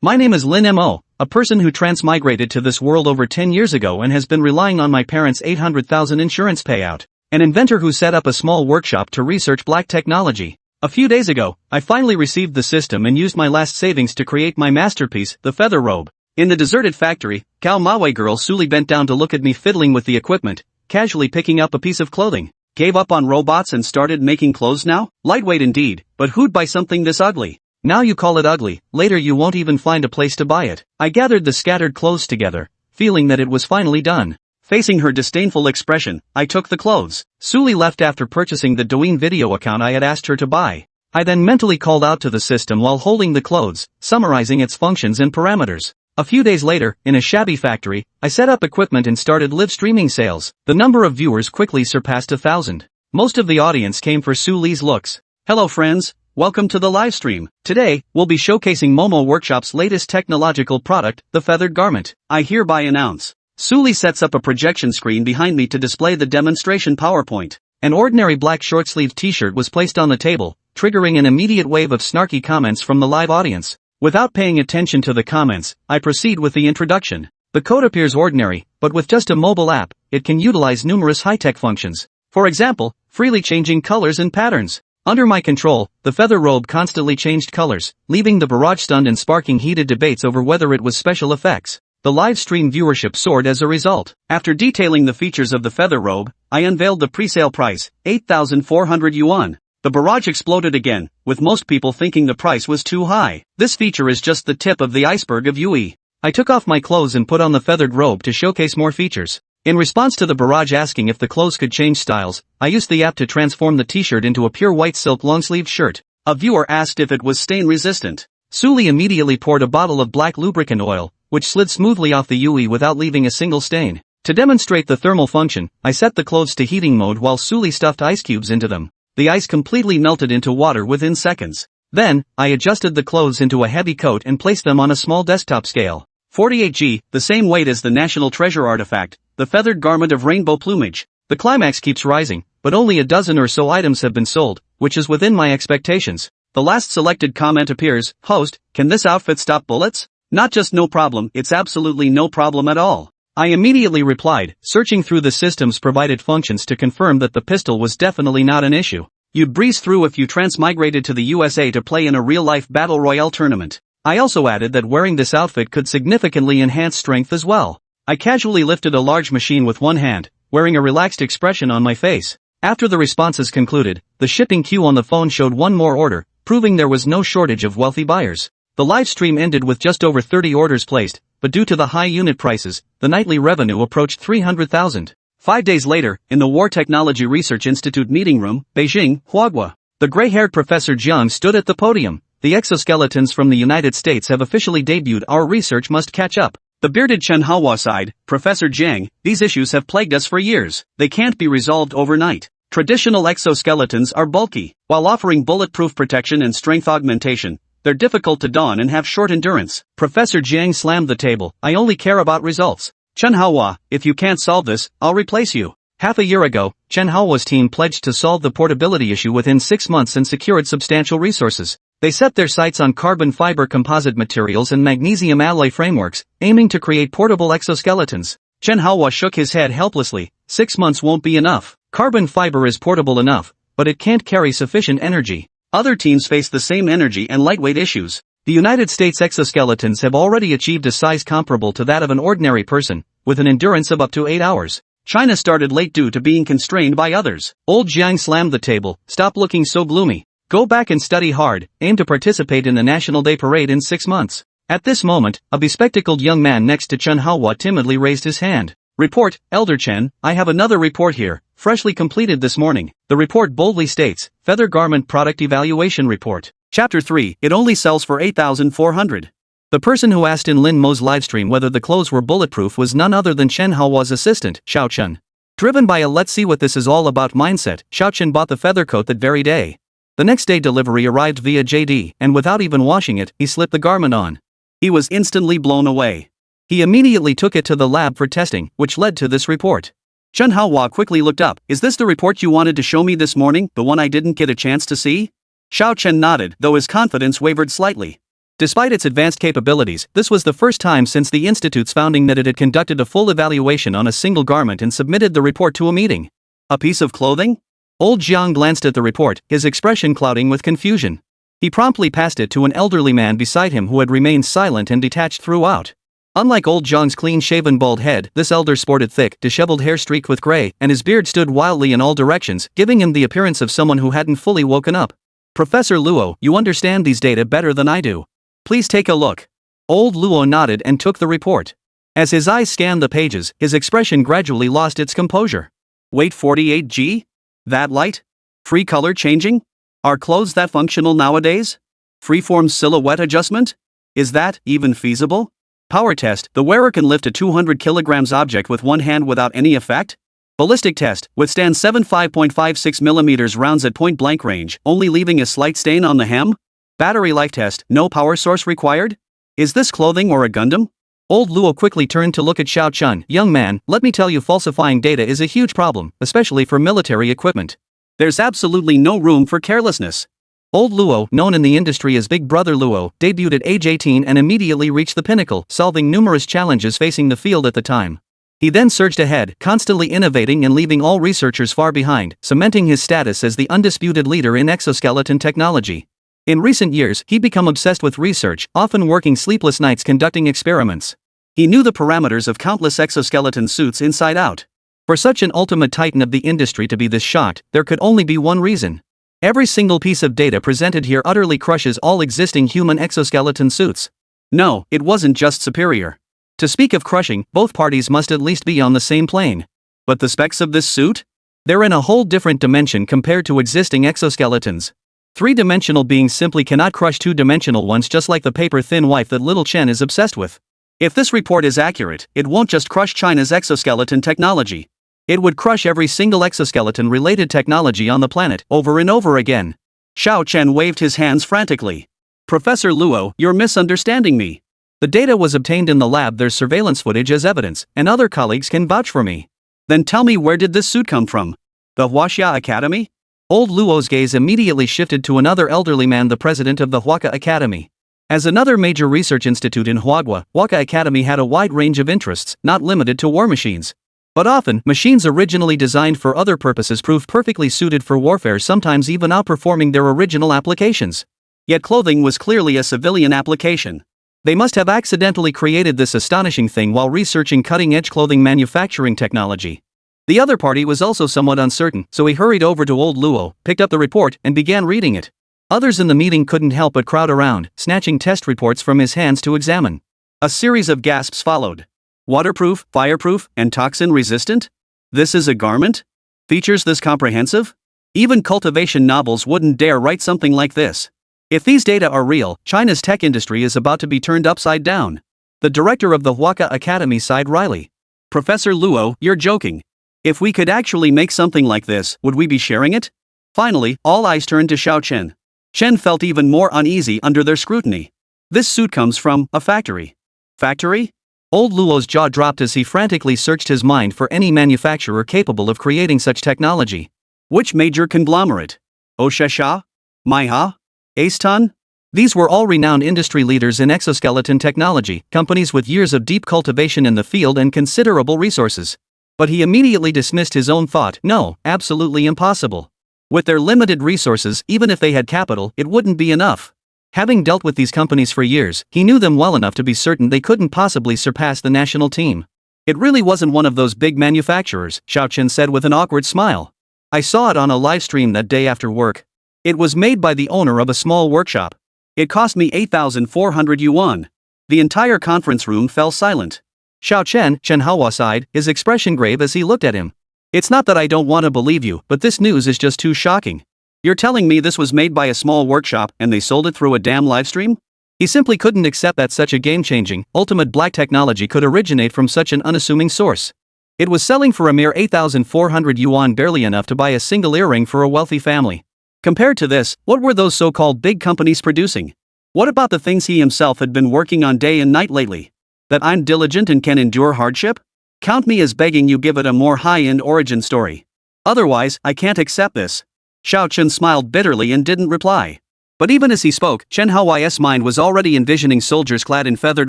My name is Lin Mo, a person who transmigrated to this world over 10 years ago and has been relying on my parents' 800,000 insurance payout. An inventor who set up a small workshop to research black technology. A few days ago, I finally received the system and used my last savings to create my masterpiece, the feather robe. In the deserted factory, Kao Maui girl Suli bent down to look at me fiddling with the equipment, casually picking up a piece of clothing. Gave up on robots and started making clothes now? Lightweight indeed, but who'd buy something this ugly? Now you call it ugly, later you won't even find a place to buy it. I gathered the scattered clothes together, feeling that it was finally done. Facing her disdainful expression, I took the clothes. Suli left after purchasing the Douyin video account I had asked her to buy. I then mentally called out to the system while holding the clothes, summarizing its functions and parameters. A few days later, in a shabby factory, I set up equipment and started live streaming sales. The number of viewers quickly surpassed 1,000. Most of the audience came for Suli's looks. Hello friends, welcome to the live stream. Today, we'll be showcasing Momo Workshop's latest technological product, the feathered garment. I hereby announce. Suli sets up a projection screen behind me to display the demonstration PowerPoint. An ordinary black short-sleeved t-shirt was placed on the table, triggering an immediate wave of snarky comments from the live audience. Without paying attention to the comments, I proceed with the introduction. The code appears ordinary, but with just a mobile app, it can utilize numerous high-tech functions. For example, freely changing colors and patterns. Under my control, the feather robe constantly changed colors, leaving the barrage stunned and sparking heated debates over whether it was special effects. The live stream viewership soared as a result. After detailing the features of the feather robe, I unveiled the pre-sale price, 8,400 yuan. The barrage exploded again, with most people thinking the price was too high. This feature is just the tip of the iceberg of UE. I took off my clothes and put on the feathered robe to showcase more features. In response to the barrage asking if the clothes could change styles, I used the app to transform the t-shirt into a pure white silk long-sleeved shirt. A viewer asked if it was stain-resistant. Suli immediately poured a bottle of black lubricant oil, which slid smoothly off the UE without leaving a single stain. To demonstrate the thermal function, I set the clothes to heating mode while Suli stuffed ice cubes into them. The ice completely melted into water within seconds. Then, I adjusted the clothes into a heavy coat and placed them on a small desktop scale. 48G, the same weight as the National Treasure artifact, the feathered garment of rainbow plumage. The climax keeps rising, but only a dozen or so items have been sold, which is within my expectations. The last selected comment appears, "Host, can this outfit stop bullets?" Not just no problem, it's absolutely no problem at all. I immediately replied, searching through the system's provided functions to confirm that the pistol was definitely not an issue. You'd breeze through if you transmigrated to the USA to play in a real-life battle royale tournament. I also added that wearing this outfit could significantly enhance strength as well. I casually lifted a large machine with one hand, wearing a relaxed expression on my face. After the responses concluded, the shipping queue on the phone showed one more order, proving there was no shortage of wealthy buyers. The live stream ended with just over 30 orders placed, but due to the high unit prices, the nightly revenue approached 300,000. 5 days later, in the War Technology Research Institute meeting room, Beijing, Huaguo, the gray-haired Professor Jiang stood at the podium. The exoskeletons from the United States have officially debuted. Our research must catch up. The bearded Chen Haohua sighed, Professor Jiang, these issues have plagued us for years. They can't be resolved overnight. Traditional exoskeletons are bulky, while offering bulletproof protection and strength augmentation. They're difficult to don and have short endurance. Professor Jiang slammed the table. I only care about results. Chen Haohua, if you can't solve this, I'll replace you. Half a year ago, Chen Haohua's team pledged to solve the portability issue within 6 months and secured substantial resources. They set their sights on carbon fiber composite materials and magnesium alloy frameworks, aiming to create portable exoskeletons. Chen Haohua shook his head helplessly. 6 months won't be enough. Carbon fiber is portable enough, but it can't carry sufficient energy. Other teams face the same energy and lightweight issues. The United States exoskeletons have already achieved a size comparable to that of an ordinary person, with an endurance of up to 8 hours. China started late due to being constrained by others. Old Jiang slammed the table. Stop looking so gloomy. Go back and study hard, aim to participate in the National Day Parade in 6 months. At this moment, a bespectacled young man next to Chen Haohua timidly raised his hand. Report, Elder Chen, I have another report here, freshly completed this morning. The report boldly states, Feather Garment Product Evaluation Report. Chapter 3, it only sells for 8,400. The person who asked in Lin Mo's livestream whether the clothes were bulletproof was none other than Chen Haohua's assistant, Xiao Chen. Driven by a let's see what this is all about mindset, Xiao Chen bought the feather coat that very day. The next day delivery arrived via JD, and without even washing it, he slipped the garment on. He was instantly blown away. He immediately took it to the lab for testing, which led to this report. Chen Haohua quickly looked up. Is this the report you wanted to show me this morning, the one I didn't get a chance to see? Xiao Chen nodded, though his confidence wavered slightly. Despite its advanced capabilities, this was the first time since the institute's founding that it had conducted a full evaluation on a single garment and submitted the report to a meeting. A piece of clothing? Old Jiang glanced at the report, his expression clouding with confusion. He promptly passed it to an elderly man beside him who had remained silent and detached throughout. Unlike old Jiang's clean-shaven bald head, this elder sported thick, disheveled hair streaked with gray, and his beard stood wildly in all directions, giving him the appearance of someone who hadn't fully woken up. Professor Luo, you understand these data better than I do. Please take a look. Old Luo nodded and took the report. As his eyes scanned the pages, his expression gradually lost its composure. Wait, 48G? That light? Free color changing? Are clothes that functional nowadays? Freeform silhouette adjustment? Is that even feasible? Power test, the wearer can lift a 200 kilograms object with one hand without any effect? Ballistic test, withstands 75.56 millimeters rounds at point blank range, only leaving a slight stain on the hem? Battery life test, no power source required? Is this clothing or a Gundam? Old Luo quickly turned to look at Xiao Chun. Young man, let me tell you, falsifying data is a huge problem, especially for military equipment. There's absolutely no room for carelessness. Old Luo, known in the industry as Big Brother Luo, debuted at age 18 and immediately reached the pinnacle, solving numerous challenges facing the field at the time. He then surged ahead, constantly innovating and leaving all researchers far behind, cementing his status as the undisputed leader in exoskeleton technology. In recent years, he became obsessed with research, often working sleepless nights conducting experiments. He knew the parameters of countless exoskeleton suits inside out. For such an ultimate titan of the industry to be this shocked, there could only be one reason. Every single piece of data presented here utterly crushes all existing human exoskeleton suits. No, it wasn't just superior. To speak of crushing, both parties must at least be on the same plane. But the specs of this suit? They're in a whole different dimension compared to existing exoskeletons. Three-dimensional beings simply cannot crush two-dimensional ones, just like the paper-thin wife that little Chen is obsessed with. If this report is accurate, it won't just crush China's exoskeleton technology. It would crush every single exoskeleton-related technology on the planet, over and over again. Xiao Chen waved his hands frantically. Professor Luo, you're misunderstanding me. The data was obtained in the lab, there's surveillance footage as evidence, and other colleagues can vouch for me. Then tell me, where did this suit come from? The Huaxia Academy? Old Luo's gaze immediately shifted to another elderly man, the president of the Huaca Academy. As another major research institute in Huagua, Huaca Academy had a wide range of interests, not limited to war machines. But often, machines originally designed for other purposes proved perfectly suited for warfare, sometimes even outperforming their original applications. Yet clothing was clearly a civilian application. They must have accidentally created this astonishing thing while researching cutting-edge clothing manufacturing technology. The other party was also somewhat uncertain, so he hurried over to old Luo, picked up the report, and began reading it. Others in the meeting couldn't help but crowd around, snatching test reports from his hands to examine. A series of gasps followed. Waterproof, fireproof, and toxin-resistant? This is a garment? Features this comprehensive? Even cultivation novels wouldn't dare write something like this. If these data are real, China's tech industry is about to be turned upside down. The director of the Huaca Academy sighed wryly. Professor Luo, you're joking. If we could actually make something like this, would we be sharing it? Finally, all eyes turned to Xiao Chen. Chen felt even more uneasy under their scrutiny. This suit comes from a factory. Factory? Old Luo's jaw dropped as he frantically searched his mind for any manufacturer capable of creating such technology. Which major conglomerate? Oshesha? Manhwa? Aceton? These were all renowned industry leaders in exoskeleton technology, companies with years of deep cultivation in the field and considerable resources. But he immediately dismissed his own thought. No, absolutely impossible. With their limited resources, even if they had capital, it wouldn't be enough. Having dealt with these companies for years, he knew them well enough to be certain they couldn't possibly surpass the national team. It really wasn't one of those big manufacturers, Xiao Chen said with an awkward smile. I saw it on a live stream that day after work. It was made by the owner of a small workshop. It cost me 8,400 yuan. The entire conference room fell silent. Xiao Chen Haohua sighed, his expression grave as he looked at him. It's not that I don't want to believe you, but this news is just too shocking. You're telling me this was made by a small workshop and they sold it through a damn livestream? He simply couldn't accept that such a game-changing, ultimate black technology could originate from such an unassuming source. It was selling for a mere 8,400 yuan, barely enough to buy a single earring for a wealthy family. Compared to this, what were those so-called big companies producing? What about the things he himself had been working on day and night lately? That I'm diligent and can endure hardship? Count me as begging you give it a more high-end origin story. Otherwise, I can't accept this. Xiao Chen smiled bitterly and didn't reply. But even as he spoke, Chen Haoyai's mind was already envisioning soldiers clad in feathered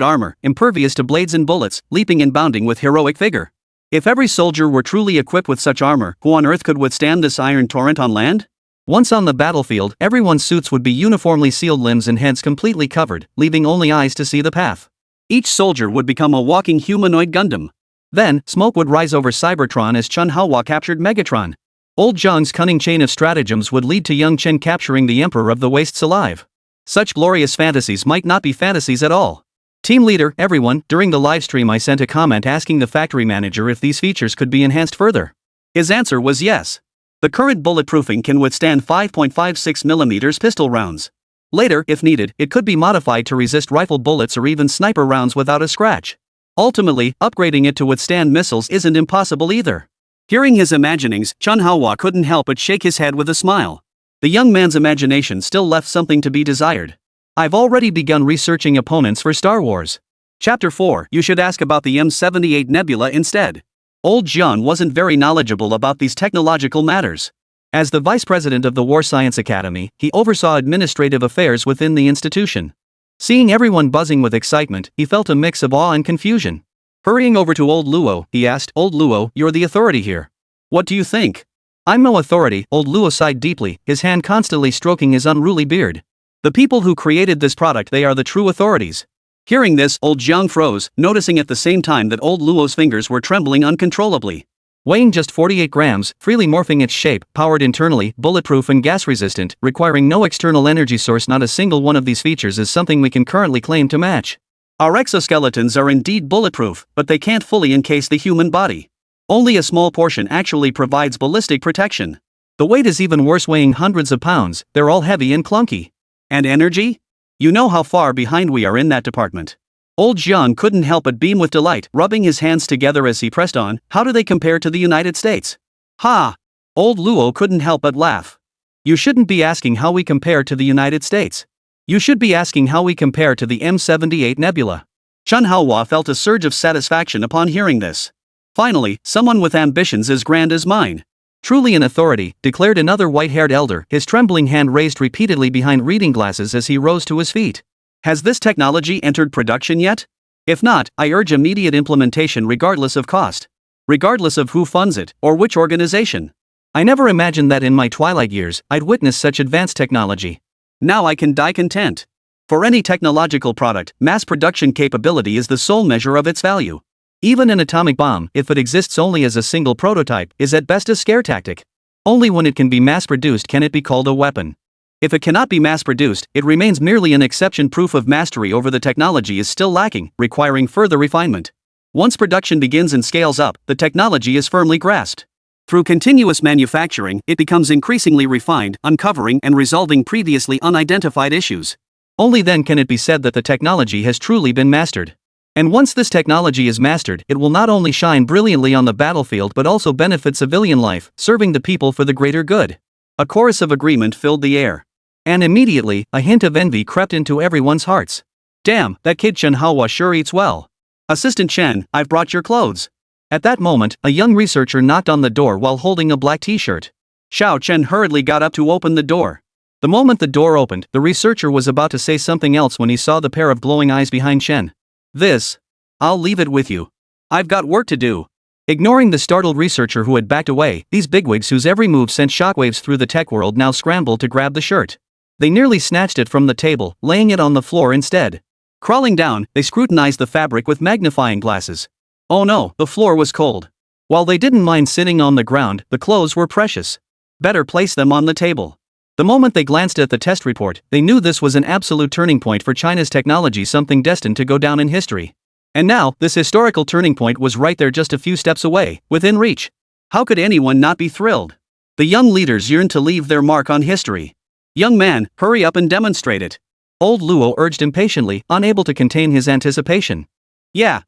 armor, impervious to blades and bullets, leaping and bounding with heroic vigor. If every soldier were truly equipped with such armor, who on earth could withstand this iron torrent on land? Once on the battlefield, everyone's suits would be uniformly sealed, limbs and heads completely covered, leaving only eyes to see the path. Each soldier would become a walking humanoid Gundam. Then, smoke would rise over Cybertron as Chen Haoyai captured Megatron. Old Zhang's cunning chain of stratagems would lead to young Chen capturing the Emperor of the Wastes alive. Such glorious fantasies might not be fantasies at all. Team leader, everyone, during the livestream I sent a comment asking the factory manager if these features could be enhanced further. His answer was yes. The current bulletproofing can withstand 5.56mm pistol rounds. Later, if needed, it could be modified to resist rifle bullets or even sniper rounds without a scratch. Ultimately, upgrading it to withstand missiles isn't impossible either. Hearing his imaginings, Chen Haoyai couldn't help but shake his head with a smile. The young man's imagination still left something to be desired. I've already begun researching opponents for Star Wars. Chapter 4. You should ask about the M78 Nebula instead. Old Zhang wasn't very knowledgeable about these technological matters. As the vice president of the War Science Academy, he oversaw administrative affairs within the institution. Seeing everyone buzzing with excitement, he felt a mix of awe and confusion. Hurrying over to Old Luo, he asked, "Old Luo, you're the authority here. What do you think?" "I'm no authority," Old Luo sighed deeply, his hand constantly stroking his unruly beard. "The people who created this product, they are the true authorities." Hearing this, Old Zhang froze, noticing at the same time that Old Luo's fingers were trembling uncontrollably. Weighing just 48 grams, freely morphing its shape, powered internally, bulletproof and gas-resistant, requiring no external energy source, not a single one of these features is something we can currently claim to match. Our exoskeletons are indeed bulletproof, but they can't fully encase the human body. Only a small portion actually provides ballistic protection. The weight is even worse, weighing hundreds of pounds, they're all heavy and clunky. And energy? You know how far behind we are in that department. Old Zhang couldn't help but beam with delight, rubbing his hands together as he pressed on. How do they compare to the United States? Ha! Old Luo couldn't help but laugh. You shouldn't be asking how we compare to the United States. You should be asking how we compare to the M78 Nebula. Chen Haoyai felt a surge of satisfaction upon hearing this. Finally, someone with ambitions as grand as mine. Truly an authority, declared another white-haired elder, his trembling hand raised repeatedly behind reading glasses as he rose to his feet. Has this technology entered production yet? If not, I urge immediate implementation regardless of cost. Regardless of who funds it, or which organization. I never imagined that in my twilight years, I'd witness such advanced technology. Now I can die content. For any technological product, mass production capability is the sole measure of its value. Even an atomic bomb, if it exists only as a single prototype, is at best a scare tactic. Only when it can be mass-produced can it be called a weapon. If it cannot be mass-produced, it remains merely an exception. Proof of mastery over the technology is still lacking, requiring further refinement. Once production begins and scales up, the technology is firmly grasped. Through continuous manufacturing, it becomes increasingly refined, uncovering and resolving previously unidentified issues. Only then can it be said that the technology has truly been mastered. And once this technology is mastered, it will not only shine brilliantly on the battlefield but also benefit civilian life, serving the people for the greater good. A chorus of agreement filled the air. And immediately, a hint of envy crept into everyone's hearts. Damn, that kid Chen Haoyai sure eats well. Assistant Chen, I've brought your clothes. At that moment, a young researcher knocked on the door while holding a black t-shirt. Xiao Chen hurriedly got up to open the door. The moment the door opened, the researcher was about to say something else when he saw the pair of glowing eyes behind Chen. I'll leave it with you. I've got work to do. Ignoring the startled researcher who had backed away, these bigwigs whose every move sent shockwaves through the tech world now scrambled to grab the shirt. They nearly snatched it from the table, laying it on the floor instead. Crawling down, they scrutinized the fabric with magnifying glasses. Oh no, the floor was cold. While they didn't mind sitting on the ground, the clothes were precious. Better place them on the table. The moment they glanced at the test report, they knew this was an absolute turning point for China's technology, something destined to go down in history. And now, this historical turning point was right there just a few steps away, within reach. How could anyone not be thrilled? The young leaders yearned to leave their mark on history. Young man, hurry up and demonstrate it. Old Luo urged impatiently, unable to contain his anticipation. Yeah,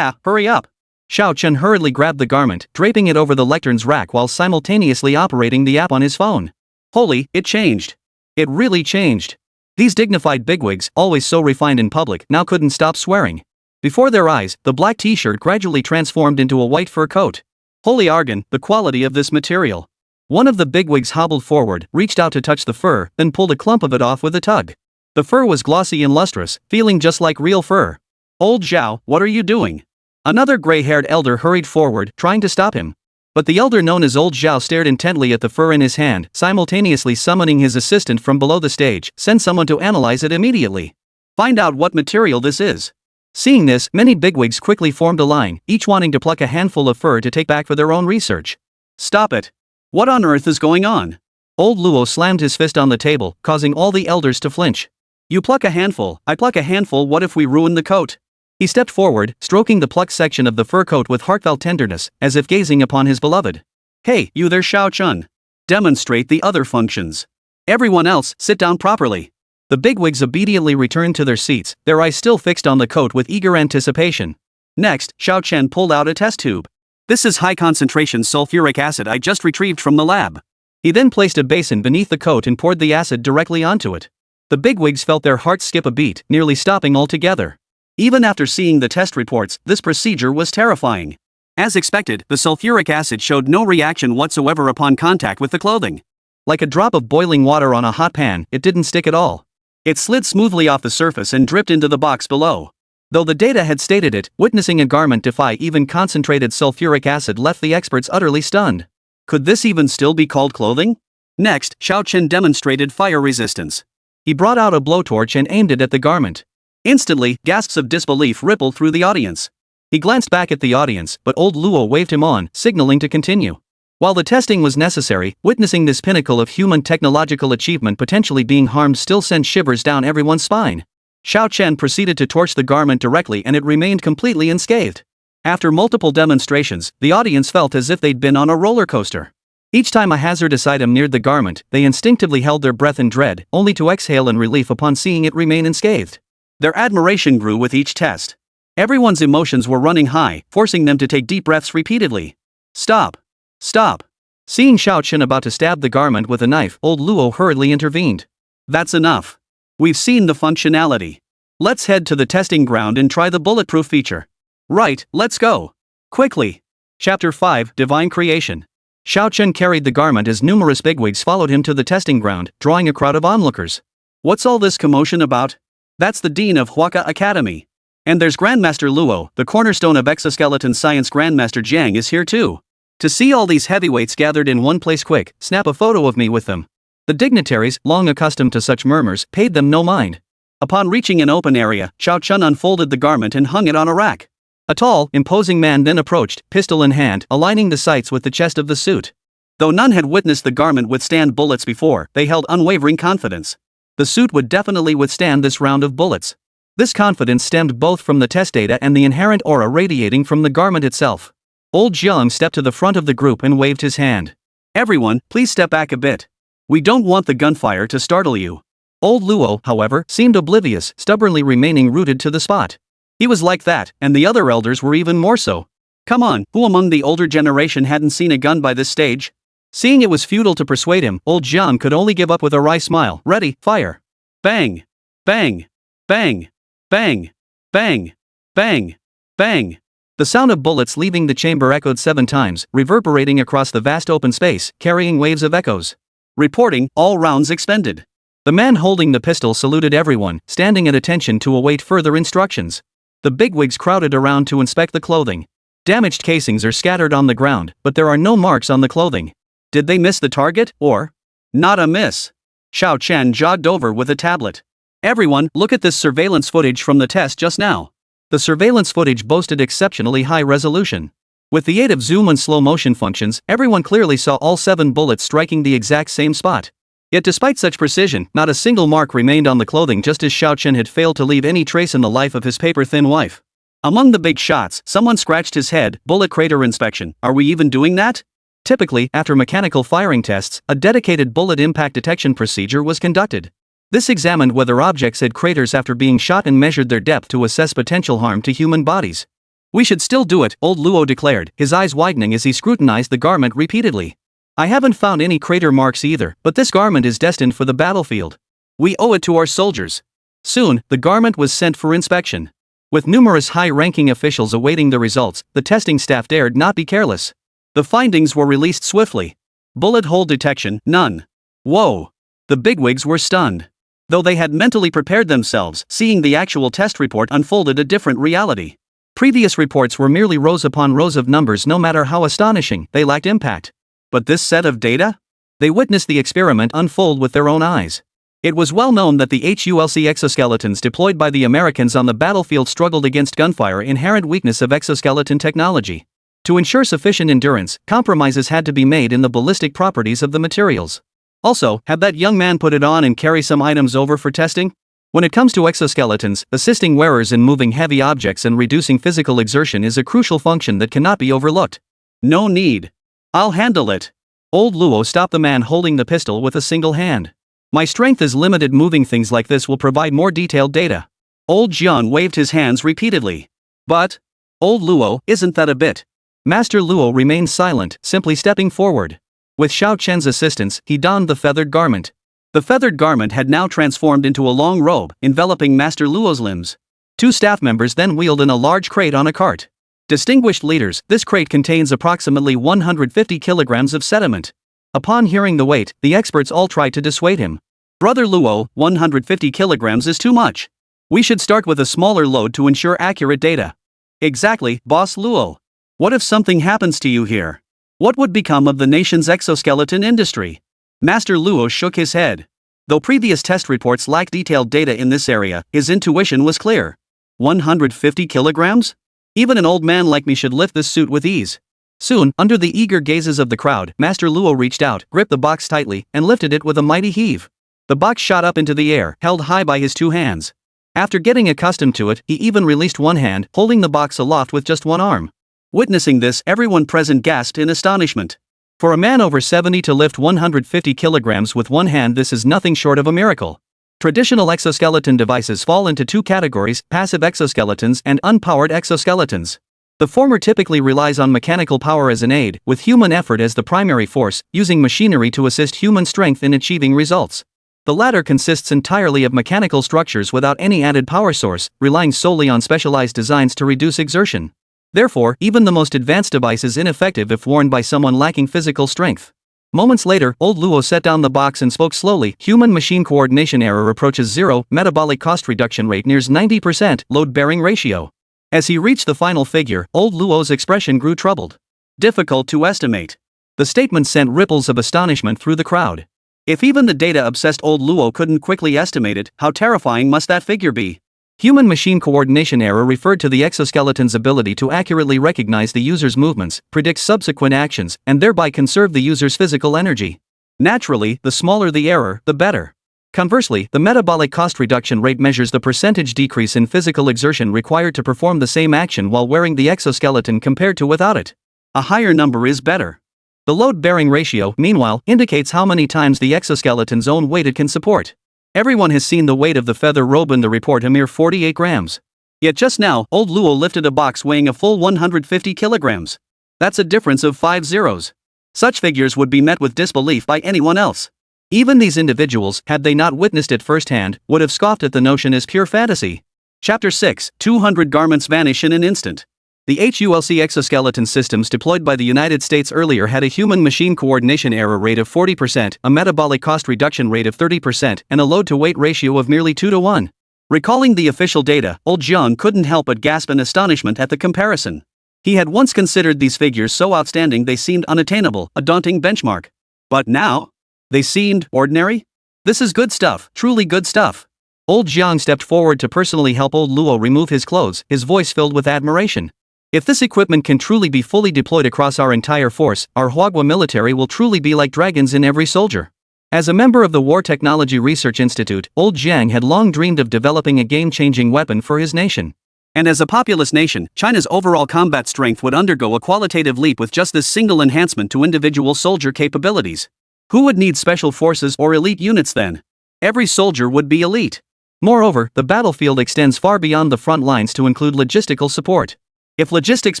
hurry up. Xiao Chen hurriedly grabbed the garment, draping it over the lectern's rack while simultaneously operating the app on his phone. Holy, it changed. It really changed. These dignified bigwigs, always so refined in public, now couldn't stop swearing. Before their eyes, the black t-shirt gradually transformed into a white fur coat. Holy argon, the quality of this material. One of the bigwigs hobbled forward, reached out to touch the fur, then pulled a clump of it off with a tug. The fur was glossy and lustrous, feeling just like real fur. "Old Zhao, what are you doing?" Another gray-haired elder hurried forward, trying to stop him. But the elder known as Old Zhao stared intently at the fur in his hand, simultaneously summoning his assistant from below the stage. "Send someone to analyze it immediately. Find out what material this is." Seeing this, many bigwigs quickly formed a line, each wanting to pluck a handful of fur to take back for their own research. "Stop it! What on earth is going on?" Old Luo slammed his fist on the table, causing all the elders to flinch. "You pluck a handful, I pluck a handful, what if we ruin the coat?" He stepped forward, stroking the plucked section of the fur coat with heartfelt tenderness, as if gazing upon his beloved. "Hey, you there, Xiao Chun. Demonstrate the other functions. Everyone else, sit down properly." The bigwigs obediently returned to their seats, their eyes still fixed on the coat with eager anticipation. Next, Xiao Chen pulled out a test tube. "This is high-concentration sulfuric acid I just retrieved from the lab." He then placed a basin beneath the coat and poured the acid directly onto it. The bigwigs felt their hearts skip a beat, nearly stopping altogether. Even after seeing the test reports, this procedure was terrifying. As expected, the sulfuric acid showed no reaction whatsoever upon contact with the clothing. Like a drop of boiling water on a hot pan, it didn't stick at all. It slid smoothly off the surface and dripped into the box below. Though the data had stated it, witnessing a garment defy even concentrated sulfuric acid left the experts utterly stunned. Could this even still be called clothing? Next, Xiao Chen demonstrated fire resistance. He brought out a blowtorch and aimed it at the garment. Instantly, gasps of disbelief rippled through the audience. He glanced back at the audience, but old Luo waved him on, signaling to continue. While the testing was necessary, witnessing this pinnacle of human technological achievement potentially being harmed still sent shivers down everyone's spine. Xiao Chen proceeded to torch the garment directly and it remained completely unscathed. After multiple demonstrations, the audience felt as if they'd been on a roller coaster. Each time a hazardous item neared the garment, they instinctively held their breath in dread, only to exhale in relief upon seeing it remain unscathed. Their admiration grew with each test. Everyone's emotions were running high, forcing them to take deep breaths repeatedly. "Stop! Stop!" Seeing Xiao Chen about to stab the garment with a knife, old Luo hurriedly intervened. "That's enough. We've seen the functionality. Let's head to the testing ground and try the bulletproof feature." "Right, let's go. Quickly." Chapter 5, Divine Creation. Xiao Chen carried the garment as numerous bigwigs followed him to the testing ground, drawing a crowd of onlookers. "What's all this commotion about?" "That's the dean of Huaka Academy. And there's Grandmaster Luo, the cornerstone of exoskeleton science. Grandmaster Jiang is here too. To see all these heavyweights gathered in one place, quick, snap a photo of me with them." The dignitaries, long accustomed to such murmurs, paid them no mind. Upon reaching an open area, Xiao Chun unfolded the garment and hung it on a rack. A tall, imposing man then approached, pistol in hand, aligning the sights with the chest of the suit. Though none had witnessed the garment withstand bullets before, they held unwavering confidence. The suit would definitely withstand this round of bullets. This confidence stemmed both from the test data and the inherent aura radiating from the garment itself. Old Jiang stepped to the front of the group and waved his hand. "Everyone, please step back a bit. We don't want the gunfire to startle you." Old Luo, however, seemed oblivious, stubbornly remaining rooted to the spot. He was like that, and the other elders were even more so. Come on, who among the older generation hadn't seen a gun by this stage? Seeing it was futile to persuade him, old Jiang could only give up with a wry smile. "Ready, fire." Bang! Bang! Bang! Bang! Bang! Bang! Bang! The sound of bullets leaving the chamber echoed 7 times, reverberating across the vast open space, carrying waves of echoes. Reporting, all rounds expended. The man holding the pistol saluted everyone, standing at attention to await further instructions. The bigwigs crowded around to inspect the clothing. Damaged casings are scattered on the ground, but there are no marks on the clothing. Did they miss the target, or? Not a miss. Xiao Chen jogged over with a tablet. "Everyone, look at this surveillance footage from the test just now." The surveillance footage boasted exceptionally high resolution. With the aid of zoom and slow motion functions, everyone clearly saw all 7 bullets striking the exact same spot. Yet despite such precision, not a single mark remained on the clothing, just as Xiao Chen had failed to leave any trace in the life of his paper-thin wife. Among the big shots, someone scratched his head. "Bullet crater inspection, are we even doing that?" Typically, after mechanical firing tests, a dedicated bullet impact detection procedure was conducted. This examined whether objects had craters after being shot and measured their depth to assess potential harm to human bodies. "We should still do it," old Luo declared, his eyes widening as he scrutinized the garment repeatedly. "I haven't found any crater marks either, but this garment is destined for the battlefield. We owe it to our soldiers." Soon, the garment was sent for inspection. With numerous high-ranking officials awaiting the results, the testing staff dared not be careless. The findings were released swiftly. Bullet hole detection, none. Whoa. The bigwigs were stunned. Though they had mentally prepared themselves, seeing the actual test report unfolded a different reality. Previous reports were merely rows upon rows of numbers. No matter how astonishing, they lacked impact. But this set of data? They witnessed the experiment unfold with their own eyes. It was well known that the HULC exoskeletons deployed by the Americans on the battlefield struggled against gunfire, inherent weakness of exoskeleton technology. To ensure sufficient endurance, compromises had to be made in the ballistic properties of the materials. Also, had that young man put it on and carry some items over for testing? When it comes to exoskeletons, assisting wearers in moving heavy objects and reducing physical exertion is a crucial function that cannot be overlooked. No need. I'll handle it. Old Luo stopped the man holding the pistol with a single hand. My strength is limited. Moving things like this will provide more detailed data. Old Jiang waved his hands repeatedly. But, Old Luo, isn't that a bit? Master Luo remained silent, simply stepping forward. With Xiao Chen's assistance, he donned the feathered garment. The feathered garment had now transformed into a long robe, enveloping Master Luo's limbs. Two staff members then wheeled in a large crate on a cart. Distinguished leaders, this crate contains approximately 150 kilograms of sediment. Upon hearing the weight, the experts all tried to dissuade him. Brother Luo, 150 kilograms is too much. We should start with a smaller load to ensure accurate data. Exactly, Boss Luo. What if something happens to you here? What would become of the nation's exoskeleton industry? Master Luo shook his head. Though previous test reports lacked detailed data in this area, his intuition was clear. 150 kilograms? Even an old man like me should lift this suit with ease. Soon, under the eager gazes of the crowd, Master Luo reached out, gripped the box tightly, and lifted it with a mighty heave. The box shot up into the air, held high by his two hands. After getting accustomed to it, he even released one hand, holding the box aloft with just one arm. Witnessing this, everyone present gasped in astonishment. For a man over 70 to lift 150 kilograms with one hand, this is nothing short of a miracle. Traditional exoskeleton devices fall into two categories: passive exoskeletons and unpowered exoskeletons. The former typically relies on mechanical power as an aid, with human effort as the primary force, using machinery to assist human strength in achieving results. The latter consists entirely of mechanical structures without any added power source, relying solely on specialized designs to reduce exertion. Therefore, even the most advanced device is ineffective if worn by someone lacking physical strength. Moments later, Old Luo set down the box and spoke slowly. Human-machine coordination error approaches 0, metabolic cost reduction rate nears 90%, load-bearing ratio. As he reached the final figure, Old Luo's expression grew troubled. Difficult to estimate. The statement sent ripples of astonishment through the crowd. If even the data-obsessed Old Luo couldn't quickly estimate it, how terrifying must that figure be? Human-machine coordination error referred to the exoskeleton's ability to accurately recognize the user's movements, predict subsequent actions, and thereby conserve the user's physical energy. Naturally, the smaller the error, the better. Conversely, the metabolic cost reduction rate measures the percentage decrease in physical exertion required to perform the same action while wearing the exoskeleton compared to without it. A higher number is better. The load-bearing ratio, meanwhile, indicates how many times the exoskeleton's own weight it can support. Everyone has seen the weight of the feather robe in the report, a mere 48 grams. Yet just now, Old Luo lifted a box weighing a full 150 kilograms. That's a difference of 5 zeros. Such figures would be met with disbelief by anyone else. Even these individuals, had they not witnessed it firsthand, would have scoffed at the notion as pure fantasy. Chapter 6, 200 garments vanish in an instant. The HULC exoskeleton systems deployed by the United States earlier had a human-machine coordination error rate of 40%, a metabolic cost reduction rate of 30%, and a load-to-weight ratio of merely 2 to 1. Recalling the official data, Old Jiang couldn't help but gasp in astonishment at the comparison. He had once considered these figures so outstanding they seemed unattainable, a daunting benchmark. But now? They seemed ordinary? This is good stuff, truly good stuff. Old Jiang stepped forward to personally help Old Luo remove his clothes, his voice filled with admiration. If this equipment can truly be fully deployed across our entire force, our Huagua military will truly be like dragons in every soldier. As a member of the War Technology Research Institute, Old Jiang had long dreamed of developing a game-changing weapon for his nation. And as a populous nation, China's overall combat strength would undergo a qualitative leap with just this single enhancement to individual soldier capabilities. Who would need special forces or elite units then? Every soldier would be elite. Moreover, the battlefield extends far beyond the front lines to include logistical support. If logistics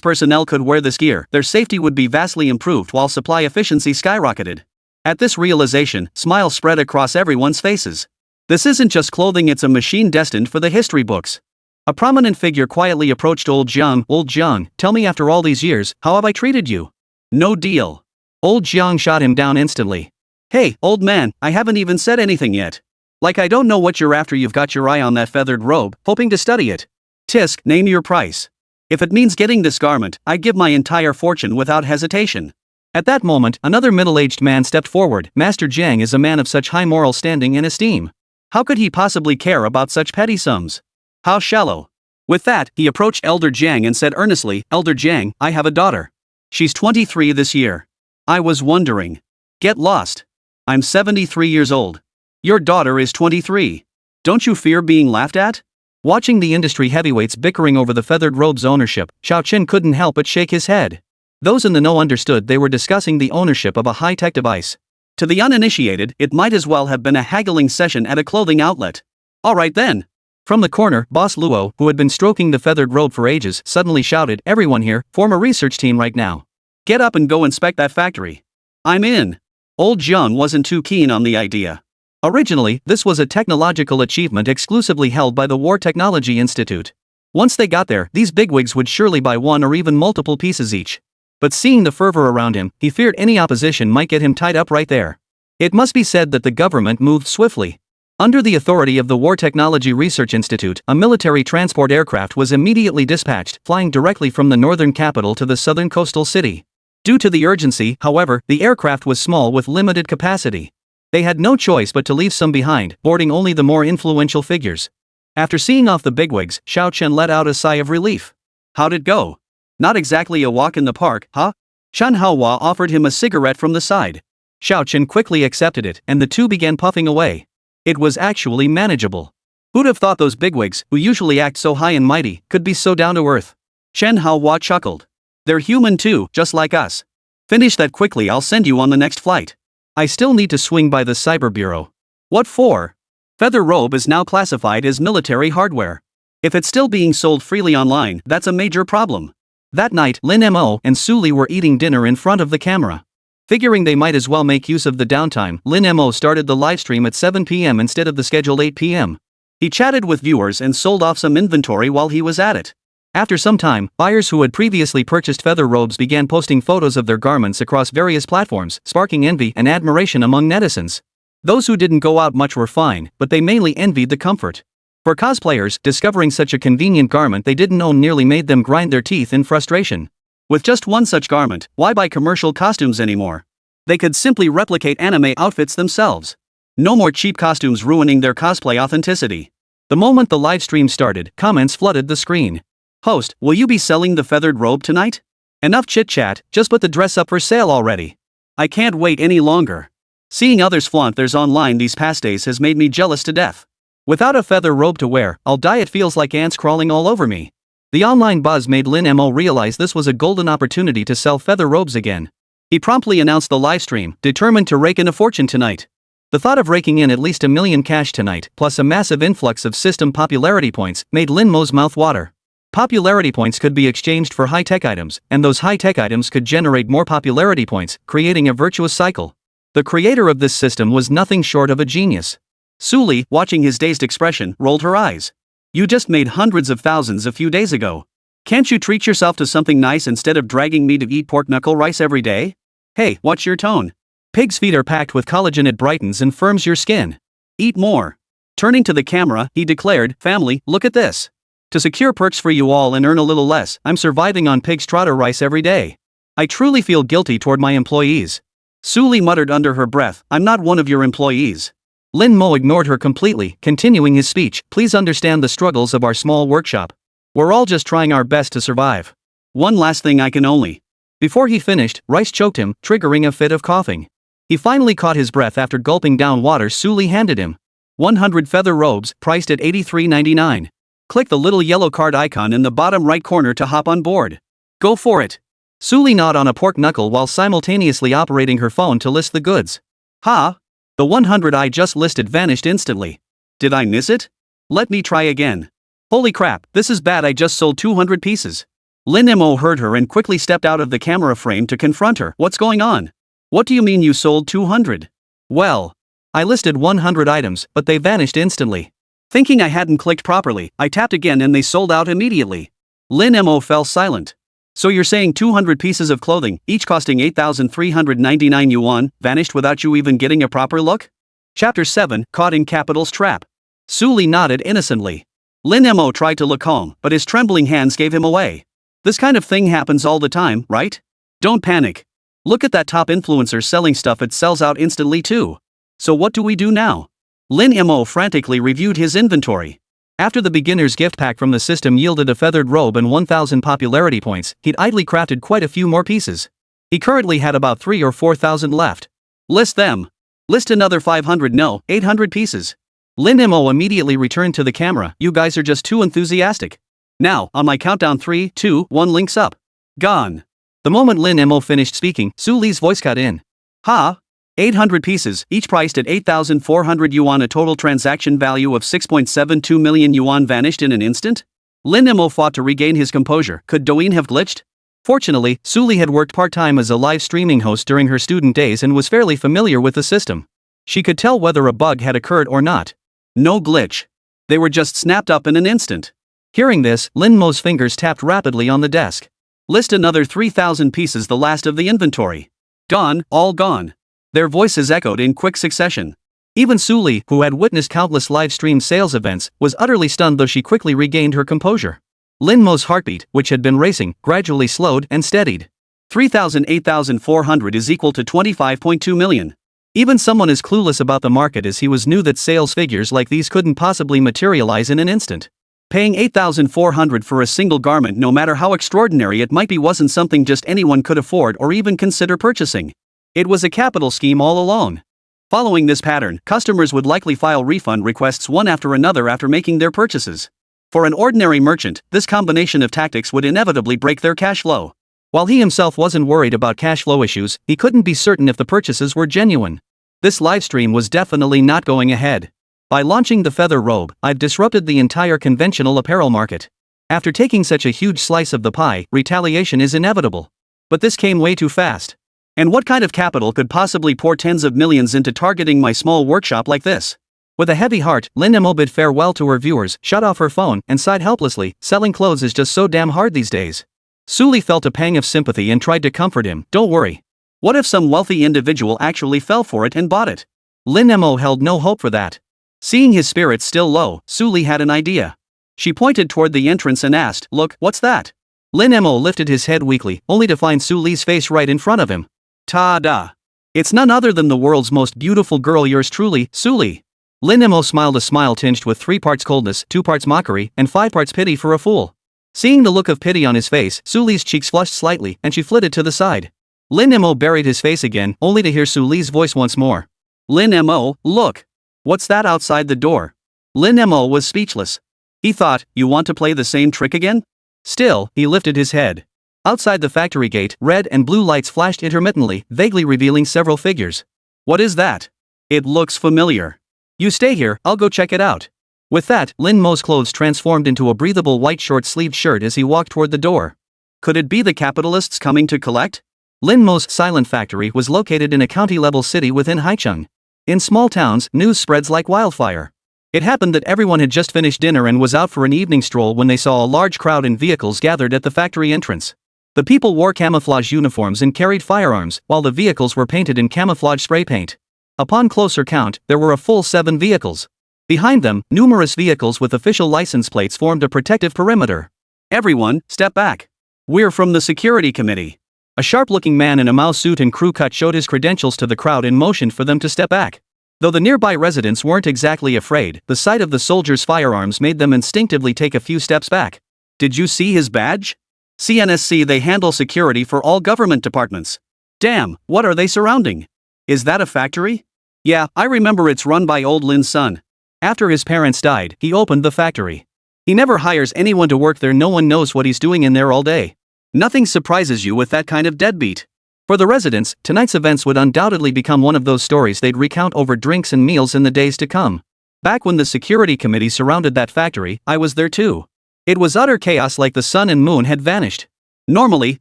personnel could wear this gear, their safety would be vastly improved while supply efficiency skyrocketed. At this realization, smiles spread across everyone's faces. This isn't just clothing, it's a machine destined for the history books. A prominent figure quietly approached Old Jiang. Old Jiang, tell me, after all these years, how have I treated you? No deal. Old Jiang shot him down instantly. Hey, old man, I haven't even said anything yet. Like I don't know what you're after. You've got your eye on that feathered robe, hoping to study it. Tisk, name your price. If it means getting this garment, I'd give my entire fortune without hesitation. At that moment, another middle-aged man stepped forward. Master Jiang is a man of such high moral standing and esteem. How could he possibly care about such petty sums? How shallow. With that, he approached Elder Jiang and said earnestly, Elder Jiang, I have a daughter. She's 23 this year. I was wondering. Get lost. I'm 73 years old. Your daughter is 23. Don't you fear being laughed at? Watching the industry heavyweights bickering over the feathered robe's ownership, Xiao Qin couldn't help but shake his head. Those in the know understood they were discussing the ownership of a high-tech device. To the uninitiated, it might as well have been a haggling session at a clothing outlet. Alright then. From the corner, Boss Luo, who had been stroking the feathered robe for ages, suddenly shouted, Everyone here, form a research team right now. Get up and go inspect that factory. I'm in. Old Jiang wasn't too keen on the idea. Originally, this was a technological achievement exclusively held by the War Technology Institute. Once they got there, these bigwigs would surely buy one or even multiple pieces each. But seeing the fervor around him, he feared any opposition might get him tied up right there. It must be said that the government moved swiftly. Under the authority of the War Technology Research Institute, a military transport aircraft was immediately dispatched, flying directly from the northern capital to the southern coastal city. Due to the urgency, however, the aircraft was small with limited capacity. They had no choice but to leave some behind, boarding only the more influential figures. After seeing off the bigwigs, Xiao Qin let out a sigh of relief. How'd it go? Not exactly a walk in the park, huh? Shan Haohua offered him a cigarette from the side. Xiao Qin quickly accepted it, and the two began puffing away. It was actually manageable. Who'd have thought those bigwigs, who usually act so high and mighty, could be so down to earth? Shan Haohua chuckled. They're human too, just like us. Finish that quickly, I'll send you on the next flight. I still need to swing by the Cyber Bureau. What for? Feather robe is now classified as military hardware. If it's still being sold freely online, that's a major problem. That night, Lin Mo and Su Li were eating dinner in front of the camera. Figuring they might as well make use of the downtime, Lin Mo started the livestream at 7 p.m. instead of the scheduled 8 p.m. He chatted with viewers and sold off some inventory while he was at it. After some time, buyers who had previously purchased feather robes began posting photos of their garments across various platforms, sparking envy and admiration among netizens. Those who didn't go out much were fine, but they mainly envied the comfort. For cosplayers, discovering such a convenient garment they didn't own nearly made them grind their teeth in frustration. With just one such garment, why buy commercial costumes anymore? They could simply replicate anime outfits themselves. No more cheap costumes ruining their cosplay authenticity. The moment the live stream started, comments flooded the screen. Host, will you be selling the feathered robe tonight? Enough chit-chat, just put the dress up for sale already. I can't wait any longer. Seeing others flaunt theirs online these past days has made me jealous to death. Without a feather robe to wear, I'll die. It feels like ants crawling all over me. The online buzz made Lin Mo realize this was a golden opportunity to sell feather robes again. He promptly announced the livestream, determined to rake in a fortune tonight. The thought of raking in at least $1 million cash tonight, plus a massive influx of system popularity points, made Lin Mo's mouth water. Popularity points could be exchanged for high-tech items, and those high-tech items could generate more popularity points, creating a virtuous cycle. The creator of this system was nothing short of a genius. Su Li, watching his dazed expression, rolled her eyes. You just made hundreds of thousands a few days ago. Can't you treat yourself to something nice instead of dragging me to eat pork knuckle rice every day? Hey, watch your tone. Pig's feet are packed with collagen. It brightens and firms your skin. Eat more. Turning to the camera, he declared, Family, look at this. To secure perks for you all and earn a little less, I'm surviving on pig's trotter rice every day. I truly feel guilty toward my employees. Su Li muttered under her breath, I'm not one of your employees. Lin Mo ignored her completely, continuing his speech, Please understand the struggles of our small workshop. We're all just trying our best to survive. One last thing I can only. Before he finished, rice choked him, triggering a fit of coughing. He finally caught his breath after gulping down water Su Li handed him. 100 feather robes, priced at $83.99. Click the little yellow card icon in the bottom right corner to hop on board. Go for it. Su Li gnawed on a pork knuckle while simultaneously operating her phone to list the goods. Ha! The 100 I just listed vanished instantly. Did I miss it? Let me try again. Holy crap, this is bad. I just sold 200 pieces. Lin Mo heard her and quickly stepped out of the camera frame to confront her. What's going on? What do you mean you sold 200? Well, I listed 100 items, but they vanished instantly. Thinking I hadn't clicked properly, I tapped again and they sold out immediately. Lin Mo fell silent. So you're saying 200 pieces of clothing, each costing 8,399 yuan, vanished without you even getting a proper look? Chapter 7, Caught in Capital's Trap. Su Li nodded innocently. Lin Mo tried to look calm, but his trembling hands gave him away. This kind of thing happens all the time, right? Don't panic. Look at that top influencer selling stuff, it sells out instantly too. So what do we do now? Lin Mo frantically reviewed his inventory. After the beginner's gift pack from the system yielded a feathered robe and 1,000 popularity points, he'd idly crafted quite a few more pieces. He currently had about 3 or 4,000 left. List them. List another 500, no, 800 pieces. Lin Mo immediately returned to the camera. You guys are just too enthusiastic. Now, on my countdown 3, 2, 1 links up. Gone. The moment Lin Mo finished speaking, Su Li's voice cut in. Ha! 800 pieces, each priced at 8,400 yuan, a total transaction value of 6.72 million yuan vanished in an instant? Lin Mo fought to regain his composure. Could Douyin have glitched? Fortunately, Su Li had worked part-time as a live streaming host during her student days and was fairly familiar with the system. She could tell whether a bug had occurred or not. No glitch. They were just snapped up in an instant. Hearing this, Lin Mo's fingers tapped rapidly on the desk. List another 3,000 pieces, the last of the inventory. Gone, all gone. Their voices echoed in quick succession. Even Su Li, who had witnessed countless live stream sales events, was utterly stunned, though she quickly regained her composure. Lin Mo's heartbeat, which had been racing, gradually slowed and steadied. 8,400 is equal to 25.2 million. Even someone as clueless about the market as he was knew that sales figures like these couldn't possibly materialize in an instant. Paying 8,400 for a single garment, no matter how extraordinary it might be, wasn't something just anyone could afford or even consider purchasing. It was a capital scheme all along. Following this pattern, customers would likely file refund requests one after another after making their purchases. For an ordinary merchant, this combination of tactics would inevitably break their cash flow. While he himself wasn't worried about cash flow issues, he couldn't be certain if the purchases were genuine. This livestream was definitely not going ahead. By launching the feather robe, I've disrupted the entire conventional apparel market. After taking such a huge slice of the pie, retaliation is inevitable. But this came way too fast. And what kind of capital could possibly pour tens of millions into targeting my small workshop like this? With a heavy heart, Lin Mo bid farewell to her viewers, shut off her phone, and sighed helplessly. Selling clothes is just so damn hard these days. Su Li felt a pang of sympathy and tried to comfort him. Don't worry. What if some wealthy individual actually fell for it and bought it? Lin Mo held no hope for that. Seeing his spirits still low, Su Li had an idea. She pointed toward the entrance and asked, "Look, what's that?" Lin Mo lifted his head weakly, only to find Su Li's face right in front of him. Ta-da! It's none other than the world's most beautiful girl, yours truly, Su Li. Lin Mo smiled a smile tinged with 3 parts coldness, 2 parts mockery, and 5 parts pity for a fool. Seeing the look of pity on his face, Su Li's cheeks flushed slightly, and she flitted to the side. Lin Mo buried his face again, only to hear Su Li's voice once more. Lin Mo, look! What's that outside the door? Lin Mo was speechless. He thought, you want to play the same trick again? Still, he lifted his head. Outside the factory gate, red and blue lights flashed intermittently, vaguely revealing several figures. What is that? It looks familiar. You stay here, I'll go check it out. With that, Lin Mo's clothes transformed into a breathable white short-sleeved shirt as he walked toward the door. Could it be the capitalists coming to collect? Lin Mo's silent factory was located in a county-level city within Haicheng. In small towns, news spreads like wildfire. It happened that everyone had just finished dinner and was out for an evening stroll when they saw a large crowd in vehicles gathered at the factory entrance. The people wore camouflage uniforms and carried firearms, while the vehicles were painted in camouflage spray paint. Upon closer count, there were a full 7 vehicles. Behind them, numerous vehicles with official license plates formed a protective perimeter. Everyone, step back. We're from the security committee. A sharp-looking man in a Mao suit and crew cut showed his credentials to the crowd and motioned for them to step back. Though the nearby residents weren't exactly afraid, the sight of the soldiers' firearms made them instinctively take a few steps back. Did you see his badge? CNSC, they handle security for all government departments. Damn, what are they surrounding? Is that a factory? Yeah, I remember, it's run by old Lin's son. After his parents died, he opened the factory. He never hires anyone to work there, no one knows what he's doing in there all day. Nothing surprises you with that kind of deadbeat. For the residents, tonight's events would undoubtedly become one of those stories they'd recount over drinks and meals in the days to come. Back when the security committee surrounded that factory, I was there too. It was utter chaos, like the sun and moon had vanished. Normally,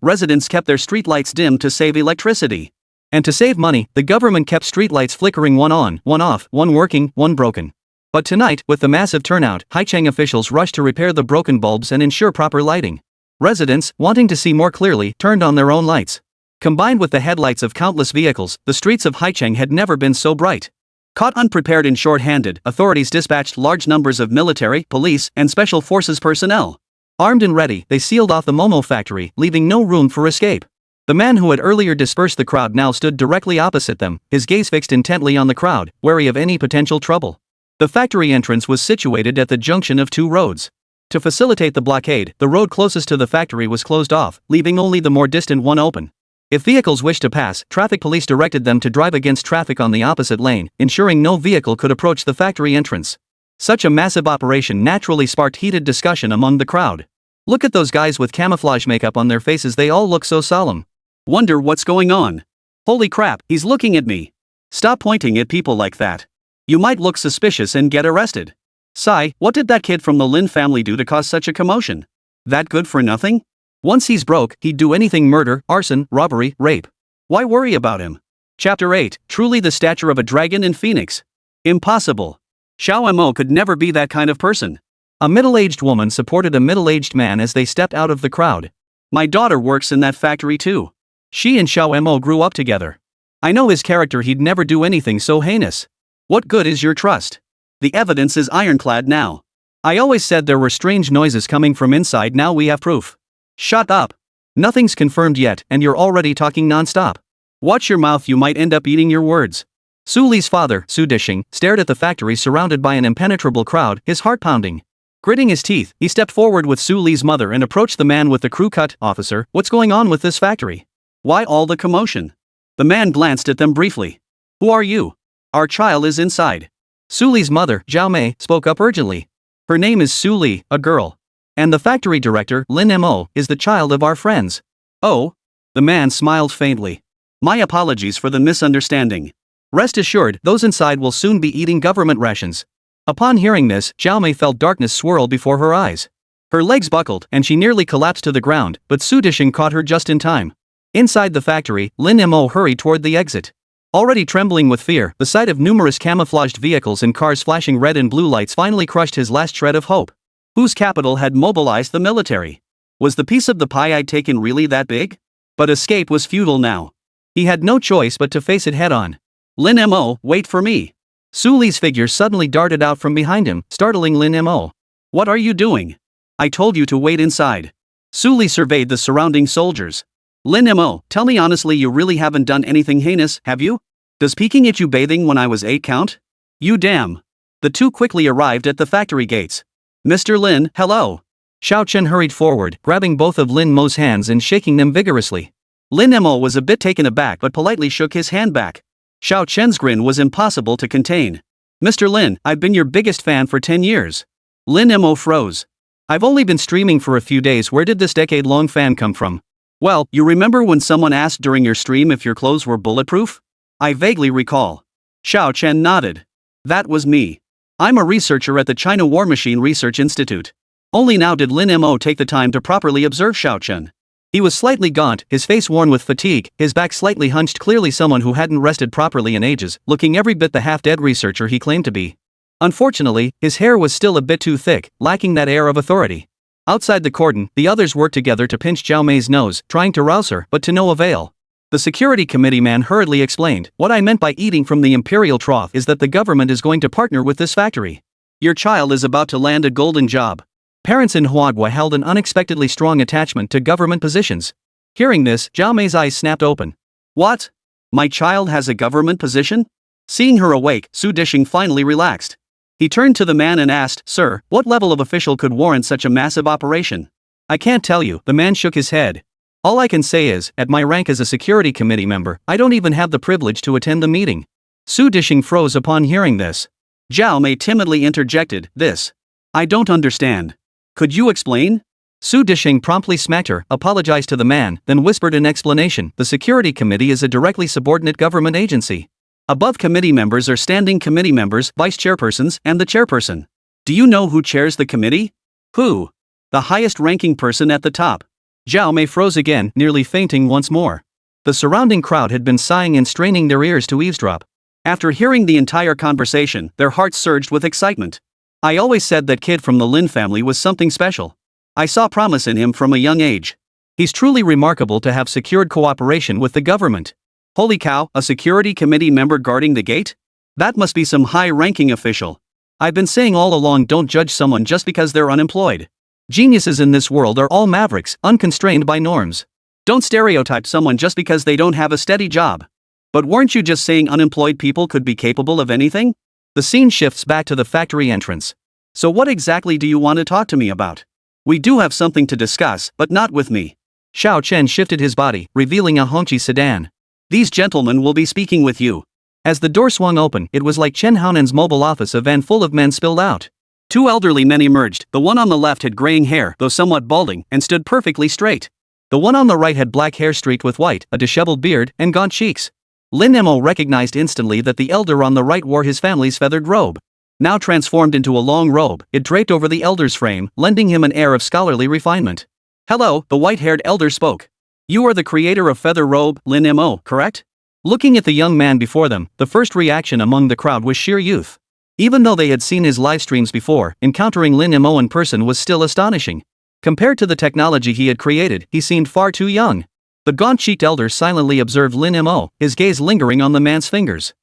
residents kept their streetlights dim to save electricity. And to save money, the government kept streetlights flickering, one on, one off, one working, one broken. But tonight, with the massive turnout, Haicheng officials rushed to repair the broken bulbs and ensure proper lighting. Residents, wanting to see more clearly, turned on their own lights. Combined with the headlights of countless vehicles, the streets of Haicheng had never been so bright. Caught unprepared and short-handed, authorities dispatched large numbers of military, police, and special forces personnel. Armed and ready, they sealed off the Momo factory, leaving no room for escape. The man who had earlier dispersed the crowd now stood directly opposite them, his gaze fixed intently on the crowd, wary of any potential trouble. The factory entrance was situated at the junction of two roads. To facilitate the blockade, the road closest to the factory was closed off, leaving only the more distant one open. If vehicles wished to pass, traffic police directed them to drive against traffic on the opposite lane, ensuring no vehicle could approach the factory entrance. Such a massive operation naturally sparked heated discussion among the crowd. Look at those guys with camouflage makeup on their faces, they all look so solemn. Wonder what's going on. Holy crap, he's looking at me. Stop pointing at people like that. You might look suspicious and get arrested. Sigh, what did that kid from the Lin family do to cause such a commotion? That good for nothing? Once he's broke, he'd do anything: murder, arson, robbery, rape. Why worry about him? Chapter 8, truly the stature of a dragon and phoenix. Impossible. Xiao Mo could never be that kind of person. A middle-aged woman supported a middle-aged man as they stepped out of the crowd. My daughter works in that factory too. She and Xiao Mo grew up together. I know his character, he'd never do anything so heinous. What good is your trust? The evidence is ironclad now. I always said there were strange noises coming from inside, now we have proof. Shut up. Nothing's confirmed yet, and you're already talking non-stop. Watch your mouth, you might end up eating your words. Su Li's father, Su Dishing, stared at the factory surrounded by an impenetrable crowd, his heart pounding. Gritting his teeth, he stepped forward with Su Li's mother and approached the man with the crew cut. Officer, what's going on with this factory? Why all the commotion? The man glanced at them briefly. Who are you? Our child is inside. Su Li's mother, Zhao Mei, spoke up urgently. Her name is Su Li, a girl. And the factory director, Lin Mo, is the child of our friends. Oh? The man smiled faintly. My apologies for the misunderstanding. Rest assured, those inside will soon be eating government rations. Upon hearing this, Zhao Mei felt darkness swirl before her eyes. Her legs buckled and she nearly collapsed to the ground, but Su Dishing caught her just in time. Inside the factory, Lin Mo hurried toward the exit. Already trembling with fear, the sight of numerous camouflaged vehicles and cars flashing red and blue lights finally crushed his last shred of hope. Whose capital had mobilized the military? Was the piece of the pie I'd taken really that big? But escape was futile now. He had no choice but to face it head-on. Lin Mo, wait for me. Su Li's figure suddenly darted out from behind him, startling Lin Mo. What are you doing? I told you to wait inside. Su Li surveyed the surrounding soldiers. Lin Mo, tell me honestly, you really haven't done anything heinous, have you? Does peeking at you bathing when I was 8 count? You damn. The two quickly arrived at the factory gates. Mr. Lin, hello. Xiao Chen hurried forward, grabbing both of Lin Mo's hands and shaking them vigorously. Lin Mo was a bit taken aback but politely shook his hand back. Xiao Chen's grin was impossible to contain. Mr. Lin, I've been your biggest fan for 10 years. Lin Mo froze. I've only been streaming for a few days, where did this decade-long fan come from? Well, you remember when someone asked during your stream if your clothes were bulletproof? I vaguely recall. Xiao Chen nodded. That was me. I'm a researcher at the China War Machine Research Institute. Only now did Lin Mo take the time to properly observe Xiao Chen. He was slightly gaunt, his face worn with fatigue, his back slightly hunched, clearly someone who hadn't rested properly in ages, looking every bit the half-dead researcher he claimed to be. Unfortunately, his hair was still a bit too thick, lacking that air of authority. Outside the cordon, the others worked together to pinch Zhao Mei's nose, trying to rouse her, but to no avail. The security committee man hurriedly explained, what I meant by eating from the imperial trough is that the government is going to partner with this factory. Your child is about to land a golden job. Parents in Huagua held an unexpectedly strong attachment to government positions. Hearing this, Zhao Mei's eyes snapped open. What? My child has a government position? Seeing her awake, Su Dishing finally relaxed. He turned to the man and asked, Sir, what level of official could warrant such a massive operation? I can't tell you, the man shook his head. All I can say is, at my rank as a security committee member, I don't even have the privilege to attend the meeting. Su Dishing froze upon hearing this. Zhao Mei timidly interjected, this. I don't understand. Could you explain? Su Dishing promptly smacked her, apologized to the man, then whispered in explanation, the security committee is a directly subordinate government agency. Above committee members are standing committee members, vice chairpersons, and the chairperson. Do you know who chairs the committee? Who? The highest ranking person at the top. Zhao Mei froze again, nearly fainting once more. The surrounding crowd had been sighing and straining their ears to eavesdrop. After hearing the entire conversation, their hearts surged with excitement. I always said that kid from the Lin family was something special. I saw promise in him from a young age. He's truly remarkable to have secured cooperation with the government. Holy cow, a security committee member guarding the gate? That must be some high-ranking official. I've been saying all along, don't judge someone just because they're unemployed. Geniuses in this world are all mavericks, unconstrained by norms. Don't stereotype someone just because they don't have a steady job. But weren't you just saying unemployed people could be capable of anything? The scene shifts back to the factory entrance. So what exactly do you want to talk to me about? We do have something to discuss, but not with me. Xiao Chen shifted his body, revealing a Hongqi sedan. These gentlemen will be speaking with you. As the door swung open, it was like Chen Haonan's mobile office, a van full of men spilled out. Two elderly men emerged. The one on the left had graying hair, though somewhat balding, and stood perfectly straight. The one on the right had black hair streaked with white, a disheveled beard, and gaunt cheeks. Lin Mo recognized instantly that the elder on the right wore his family's feathered robe. Now transformed into a long robe, it draped over the elder's frame, lending him an air of scholarly refinement. Hello, the white-haired elder spoke. You are the creator of Feather Robe, Lin Mo, correct? Looking at the young man before them, the first reaction among the crowd was sheer youth. Even though they had seen his live streams before, encountering Lin Mo in person was still astonishing. Compared to the technology he had created, he seemed far too young. The gaunt-cheeked elder silently observed Lin Mo, his gaze lingering on the man's fingers.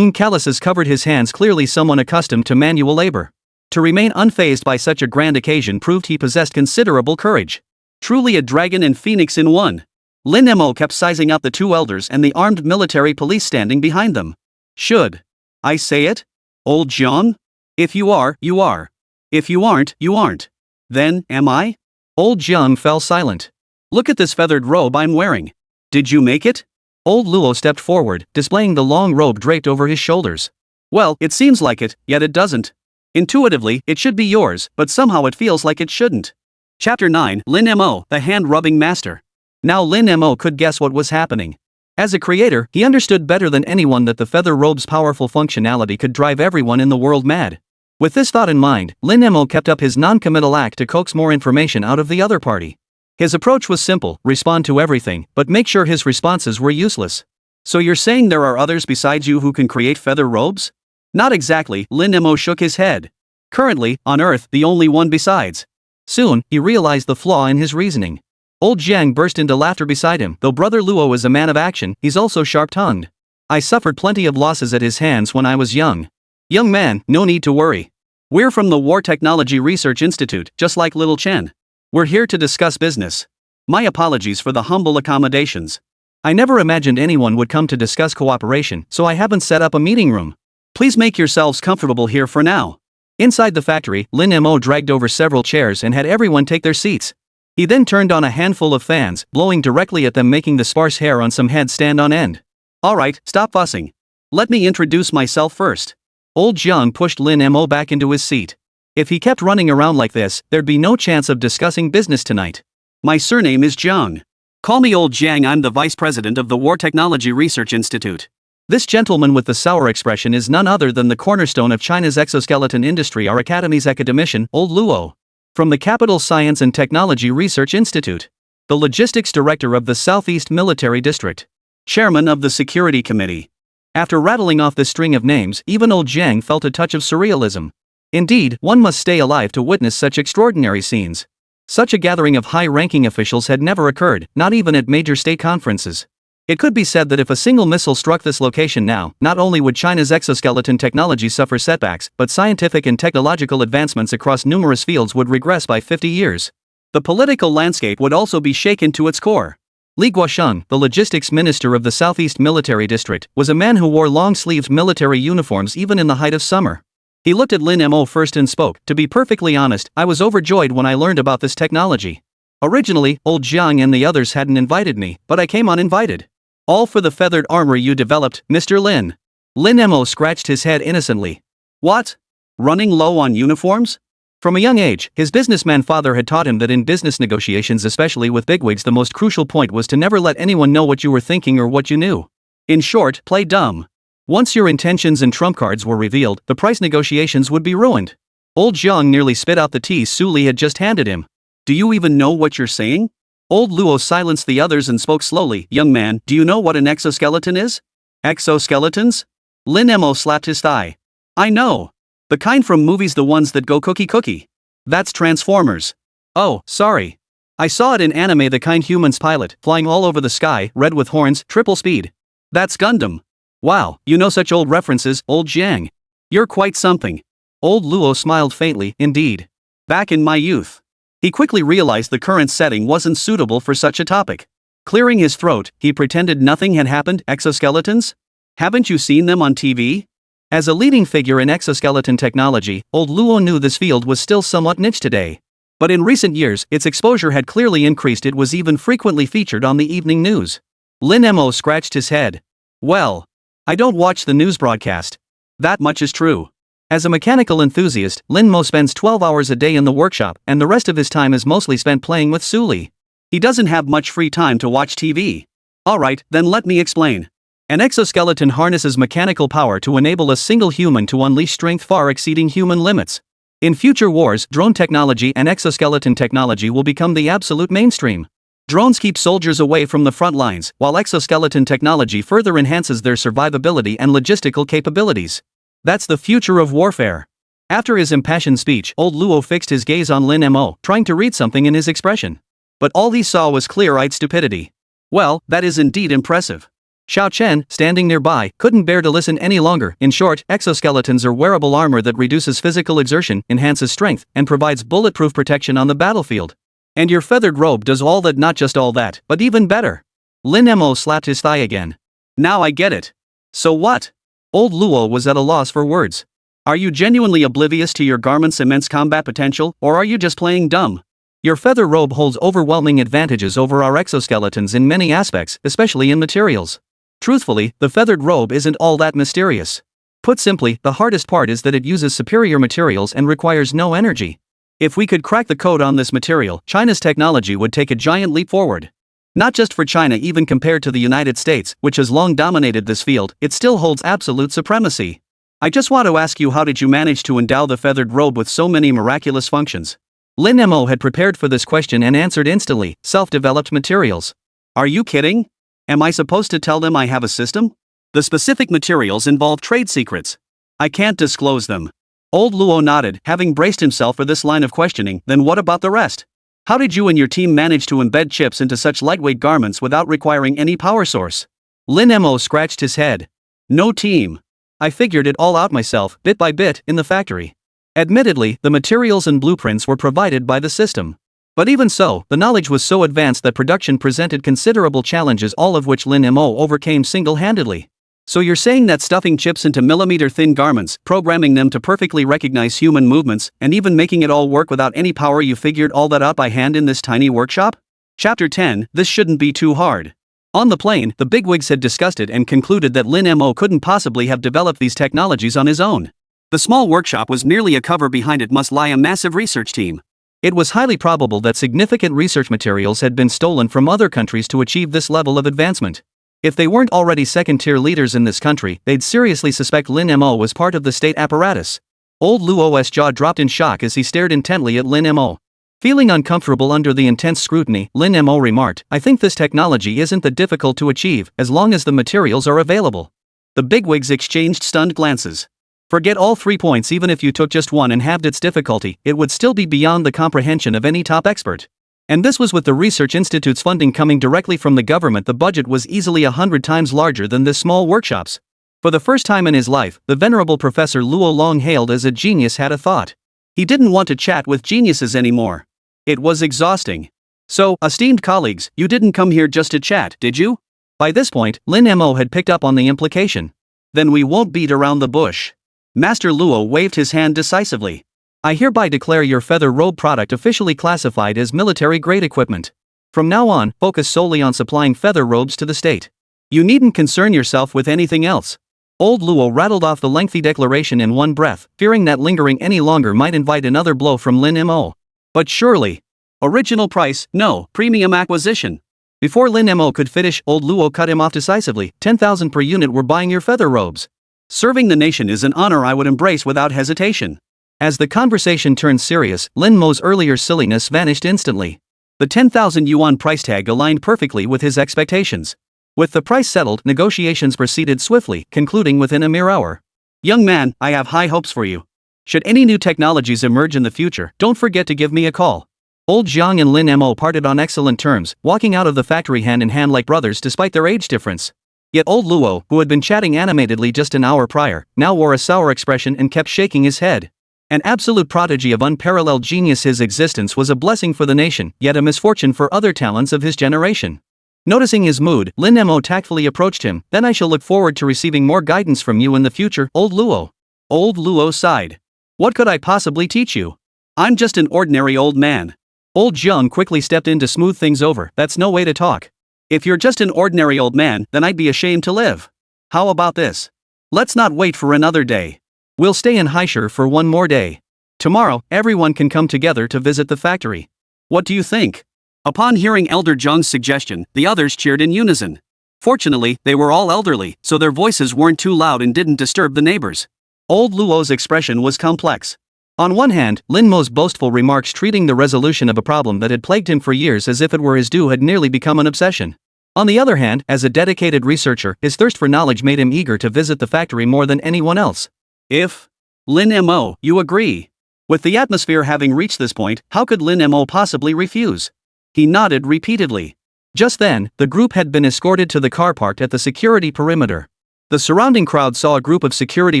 Calluses covered his hands, clearly someone accustomed to manual labor. To remain unfazed by such a grand occasion proved he possessed considerable courage. Truly a dragon and phoenix in one. Lin Mo kept sizing up the two elders and the armed military police standing behind them. Should I say it? Old Jiang? If you are, you are. If you aren't, you aren't. Then, am I? Old Jiang fell silent. Look at this feathered robe I'm wearing. Did you make it? Old Luo stepped forward, displaying the long robe draped over his shoulders. Well, it seems like it, yet it doesn't. Intuitively, it should be yours, but somehow it feels like it shouldn't. Chapter 9, Lin Mo, the hand-rubbing master. Now Lin Mo could guess what was happening. As a creator, he understood better than anyone that the feather robe's powerful functionality could drive everyone in the world mad. With this thought in mind, Lin Mo kept up his non-committal act to coax more information out of the other party. His approach was simple: respond to everything, but make sure his responses were useless. So you're saying there are others besides you who can create feather robes? Not exactly, Lin Mo shook his head. Currently, on Earth, the only one besides. Soon, he realized the flaw in his reasoning. Old Jiang burst into laughter beside him. Though Brother Luo is a man of action, he's also sharp-tongued. I suffered plenty of losses at his hands when I was young. Young man, no need to worry. We're from the War Technology Research Institute, just like Little Chen. We're here to discuss business. My apologies for the humble accommodations. I never imagined anyone would come to discuss cooperation, so I haven't set up a meeting room. Please make yourselves comfortable here for now. Inside the factory, Lin Mo dragged over several chairs and had everyone take their seats. He then turned on a handful of fans, blowing directly at them, making the sparse hair on some heads stand on end. Alright, stop fussing. Let me introduce myself first. Old Jiang pushed Lin Mo back into his seat. If he kept running around like this, there'd be no chance of discussing business tonight. My surname is Jiang. Call me Old Jiang. I'm the vice president of the War Technology Research Institute. This gentleman with the sour expression is none other than the cornerstone of China's exoskeleton industry, our academy's academician, Old Luo. From the Capital Science and Technology Research Institute. The logistics director of the Southeast Military District. Chairman of the Security Committee. After rattling off this string of names, even Old Jiang felt a touch of surrealism. Indeed, one must stay alive to witness such extraordinary scenes. Such a gathering of high-ranking officials had never occurred, not even at major state conferences. It could be said that if a single missile struck this location now, not only would China's exoskeleton technology suffer setbacks, but scientific and technological advancements across numerous fields would regress by 50 years. The political landscape would also be shaken to its core. Li Guosheng, the logistics minister of the Southeast Military District, was a man who wore long-sleeved military uniforms even in the height of summer. He looked at Lin Mo first and spoke. To be perfectly honest, I was overjoyed when I learned about this technology. Originally, Old Jiang and the others hadn't invited me, but I came uninvited. All for the feathered armor you developed, Mr. Lin. Lin Mo scratched his head innocently. What? Running low on uniforms? From a young age, his businessman father had taught him that in business negotiations, especially with bigwigs, the most crucial point was to never let anyone know what you were thinking or what you knew. In short, play dumb. Once your intentions and trump cards were revealed, the price negotiations would be ruined. Old Jiang nearly spit out the tea Su Li had just handed him. Do you even know what you're saying? Old Luo silenced the others and spoke slowly. Young man, do you know what an exoskeleton is? Exoskeletons? Lin Mo slapped his thigh. I know. The kind from movies, the ones that go cookie cookie. That's Transformers. Oh, sorry. I saw it in anime, the kind humans pilot, flying all over the sky, red with horns, triple speed. That's Gundam. Wow, you know such old references, old Jiang. You're quite something. Old Luo smiled faintly, indeed. Back in my youth. He quickly realized the current setting wasn't suitable for such a topic. Clearing his throat, he pretended nothing had happened. Exoskeletons? Haven't you seen them on TV? As a leading figure in exoskeleton technology, old Luo knew this field was still somewhat niche today. But in recent years, its exposure had clearly increased. It was even frequently featured on the evening news. Lin Mo scratched his head. Well, I don't watch the news broadcast. That much is true. As a mechanical enthusiast, Lin Mo spends 12 hours a day in the workshop, and the rest of his time is mostly spent playing with Suli. He doesn't have much free time to watch TV. Alright, then let me explain. An exoskeleton harnesses mechanical power to enable a single human to unleash strength far exceeding human limits. In future wars, drone technology and exoskeleton technology will become the absolute mainstream. Drones keep soldiers away from the front lines, while exoskeleton technology further enhances their survivability and logistical capabilities. That's the future of warfare. After his impassioned speech, old Luo fixed his gaze on Lin Mo, trying to read something in his expression. But all he saw was clear-eyed stupidity. Well, that is indeed impressive. Xiao Chen, standing nearby, couldn't bear to listen any longer. In short, exoskeletons are wearable armor that reduces physical exertion, enhances strength, and provides bulletproof protection on the battlefield. And your feathered robe does all that. Not just all that, but even better. Lin Mo slapped his thigh again. Now I get it. So what? Old Luo was at a loss for words. Are you genuinely oblivious to your garment's immense combat potential, or are you just playing dumb? Your feather robe holds overwhelming advantages over our exoskeletons in many aspects, especially in materials. Truthfully, the feathered robe isn't all that mysterious. Put simply, the hardest part is that it uses superior materials and requires no energy. If we could crack the code on this material, China's technology would take a giant leap forward. Not just for China, even compared to the United States, which has long dominated this field, it still holds absolute supremacy. I just want to ask you, how did you manage to endow the feathered robe with so many miraculous functions? Lin Mo had prepared for this question and answered instantly, self-developed materials. Are you kidding? Am I supposed to tell them I have a system? The specific materials involve trade secrets. I can't disclose them. Old Luo nodded, having braced himself for this line of questioning. Then what about the rest? How did you and your team manage to embed chips into such lightweight garments without requiring any power source? Lin Mo scratched his head. No team. I figured it all out myself, bit by bit, in the factory. Admittedly, the materials and blueprints were provided by the system. But even so, the knowledge was so advanced that production presented considerable challenges, all of which Lin Mo overcame single-handedly. So you're saying that stuffing chips into millimeter-thin garments, programming them to perfectly recognize human movements, and even making it all work without any power, you figured all that out by hand in this tiny workshop? Chapter 10, this shouldn't be too hard. On the plane, the bigwigs had discussed it and concluded that Lin Mo couldn't possibly have developed these technologies on his own. The small workshop was merely a cover. Behind it must lie a massive research team. It was highly probable that significant research materials had been stolen from other countries to achieve this level of advancement. If they weren't already second-tier leaders in this country, they'd seriously suspect Lin Mo was part of the state apparatus. Old Luo's jaw dropped in shock as he stared intently at Lin Mo. Feeling uncomfortable under the intense scrutiny, Lin Mo remarked, I think this technology isn't that difficult to achieve, as long as the materials are available. The bigwigs exchanged stunned glances. Forget all 3 points. Even if you took just one and halved its difficulty, it would still be beyond the comprehension of any top expert. And this was with the research institute's funding coming directly from the government. The budget was easily 100 times larger than this small workshop's. For the first time in his life, the venerable Professor Luo, long hailed as a genius, had a thought. He didn't want to chat with geniuses anymore. It was exhausting. So, esteemed colleagues, you didn't come here just to chat, did you? By this point, Lin Mo had picked up on the implication. Then we won't beat around the bush. Master Luo waved his hand decisively. I hereby declare your feather robe product officially classified as military-grade equipment. From now on, focus solely on supplying feather robes to the state. You needn't concern yourself with anything else. Old Luo rattled off the lengthy declaration in one breath, fearing that lingering any longer might invite another blow from Lin Mo. But surely. Original price, no, premium acquisition. Before Lin Mo could finish, Old Luo cut him off decisively. 10,000 per unit, we're buying your feather robes. Serving the nation is an honor I would embrace without hesitation. As the conversation turned serious, Lin Mo's earlier silliness vanished instantly. The 10,000 yuan price tag aligned perfectly with his expectations. With the price settled, negotiations proceeded swiftly, concluding within a mere hour. Young man, I have high hopes for you. Should any new technologies emerge in the future, don't forget to give me a call. Old Jiang and Lin Mo parted on excellent terms, walking out of the factory hand in hand like brothers despite their age difference. Yet old Luo, who had been chatting animatedly just an hour prior, now wore a sour expression and kept shaking his head. An absolute prodigy of unparalleled genius, his existence was a blessing for the nation, yet a misfortune for other talents of his generation. Noticing his mood, Lin Mo tactfully approached him. Then I shall look forward to receiving more guidance from you in the future, old Luo. Old Luo sighed. What could I possibly teach you? I'm just an ordinary old man. Old Jiang quickly stepped in to smooth things over. That's no way to talk. If you're just an ordinary old man, then I'd be ashamed to live. How about this? Let's not wait for another day. We'll stay in Haishur for one more day. Tomorrow, everyone can come together to visit the factory. What do you think? Upon hearing Elder Jiang's suggestion, the others cheered in unison. Fortunately, they were all elderly, so their voices weren't too loud and didn't disturb the neighbors. Old Luo's expression was complex. On one hand, Lin Mo's boastful remarks treating the resolution of a problem that had plagued him for years as if it were his due had nearly become an obsession. On the other hand, as a dedicated researcher, his thirst for knowledge made him eager to visit the factory more than anyone else. If Lin Mo, you agree? With the atmosphere having reached this point, how could Lin Mo possibly refuse? He nodded repeatedly. Just then, the group had been escorted to the car parked at the security perimeter. The surrounding crowd saw a group of security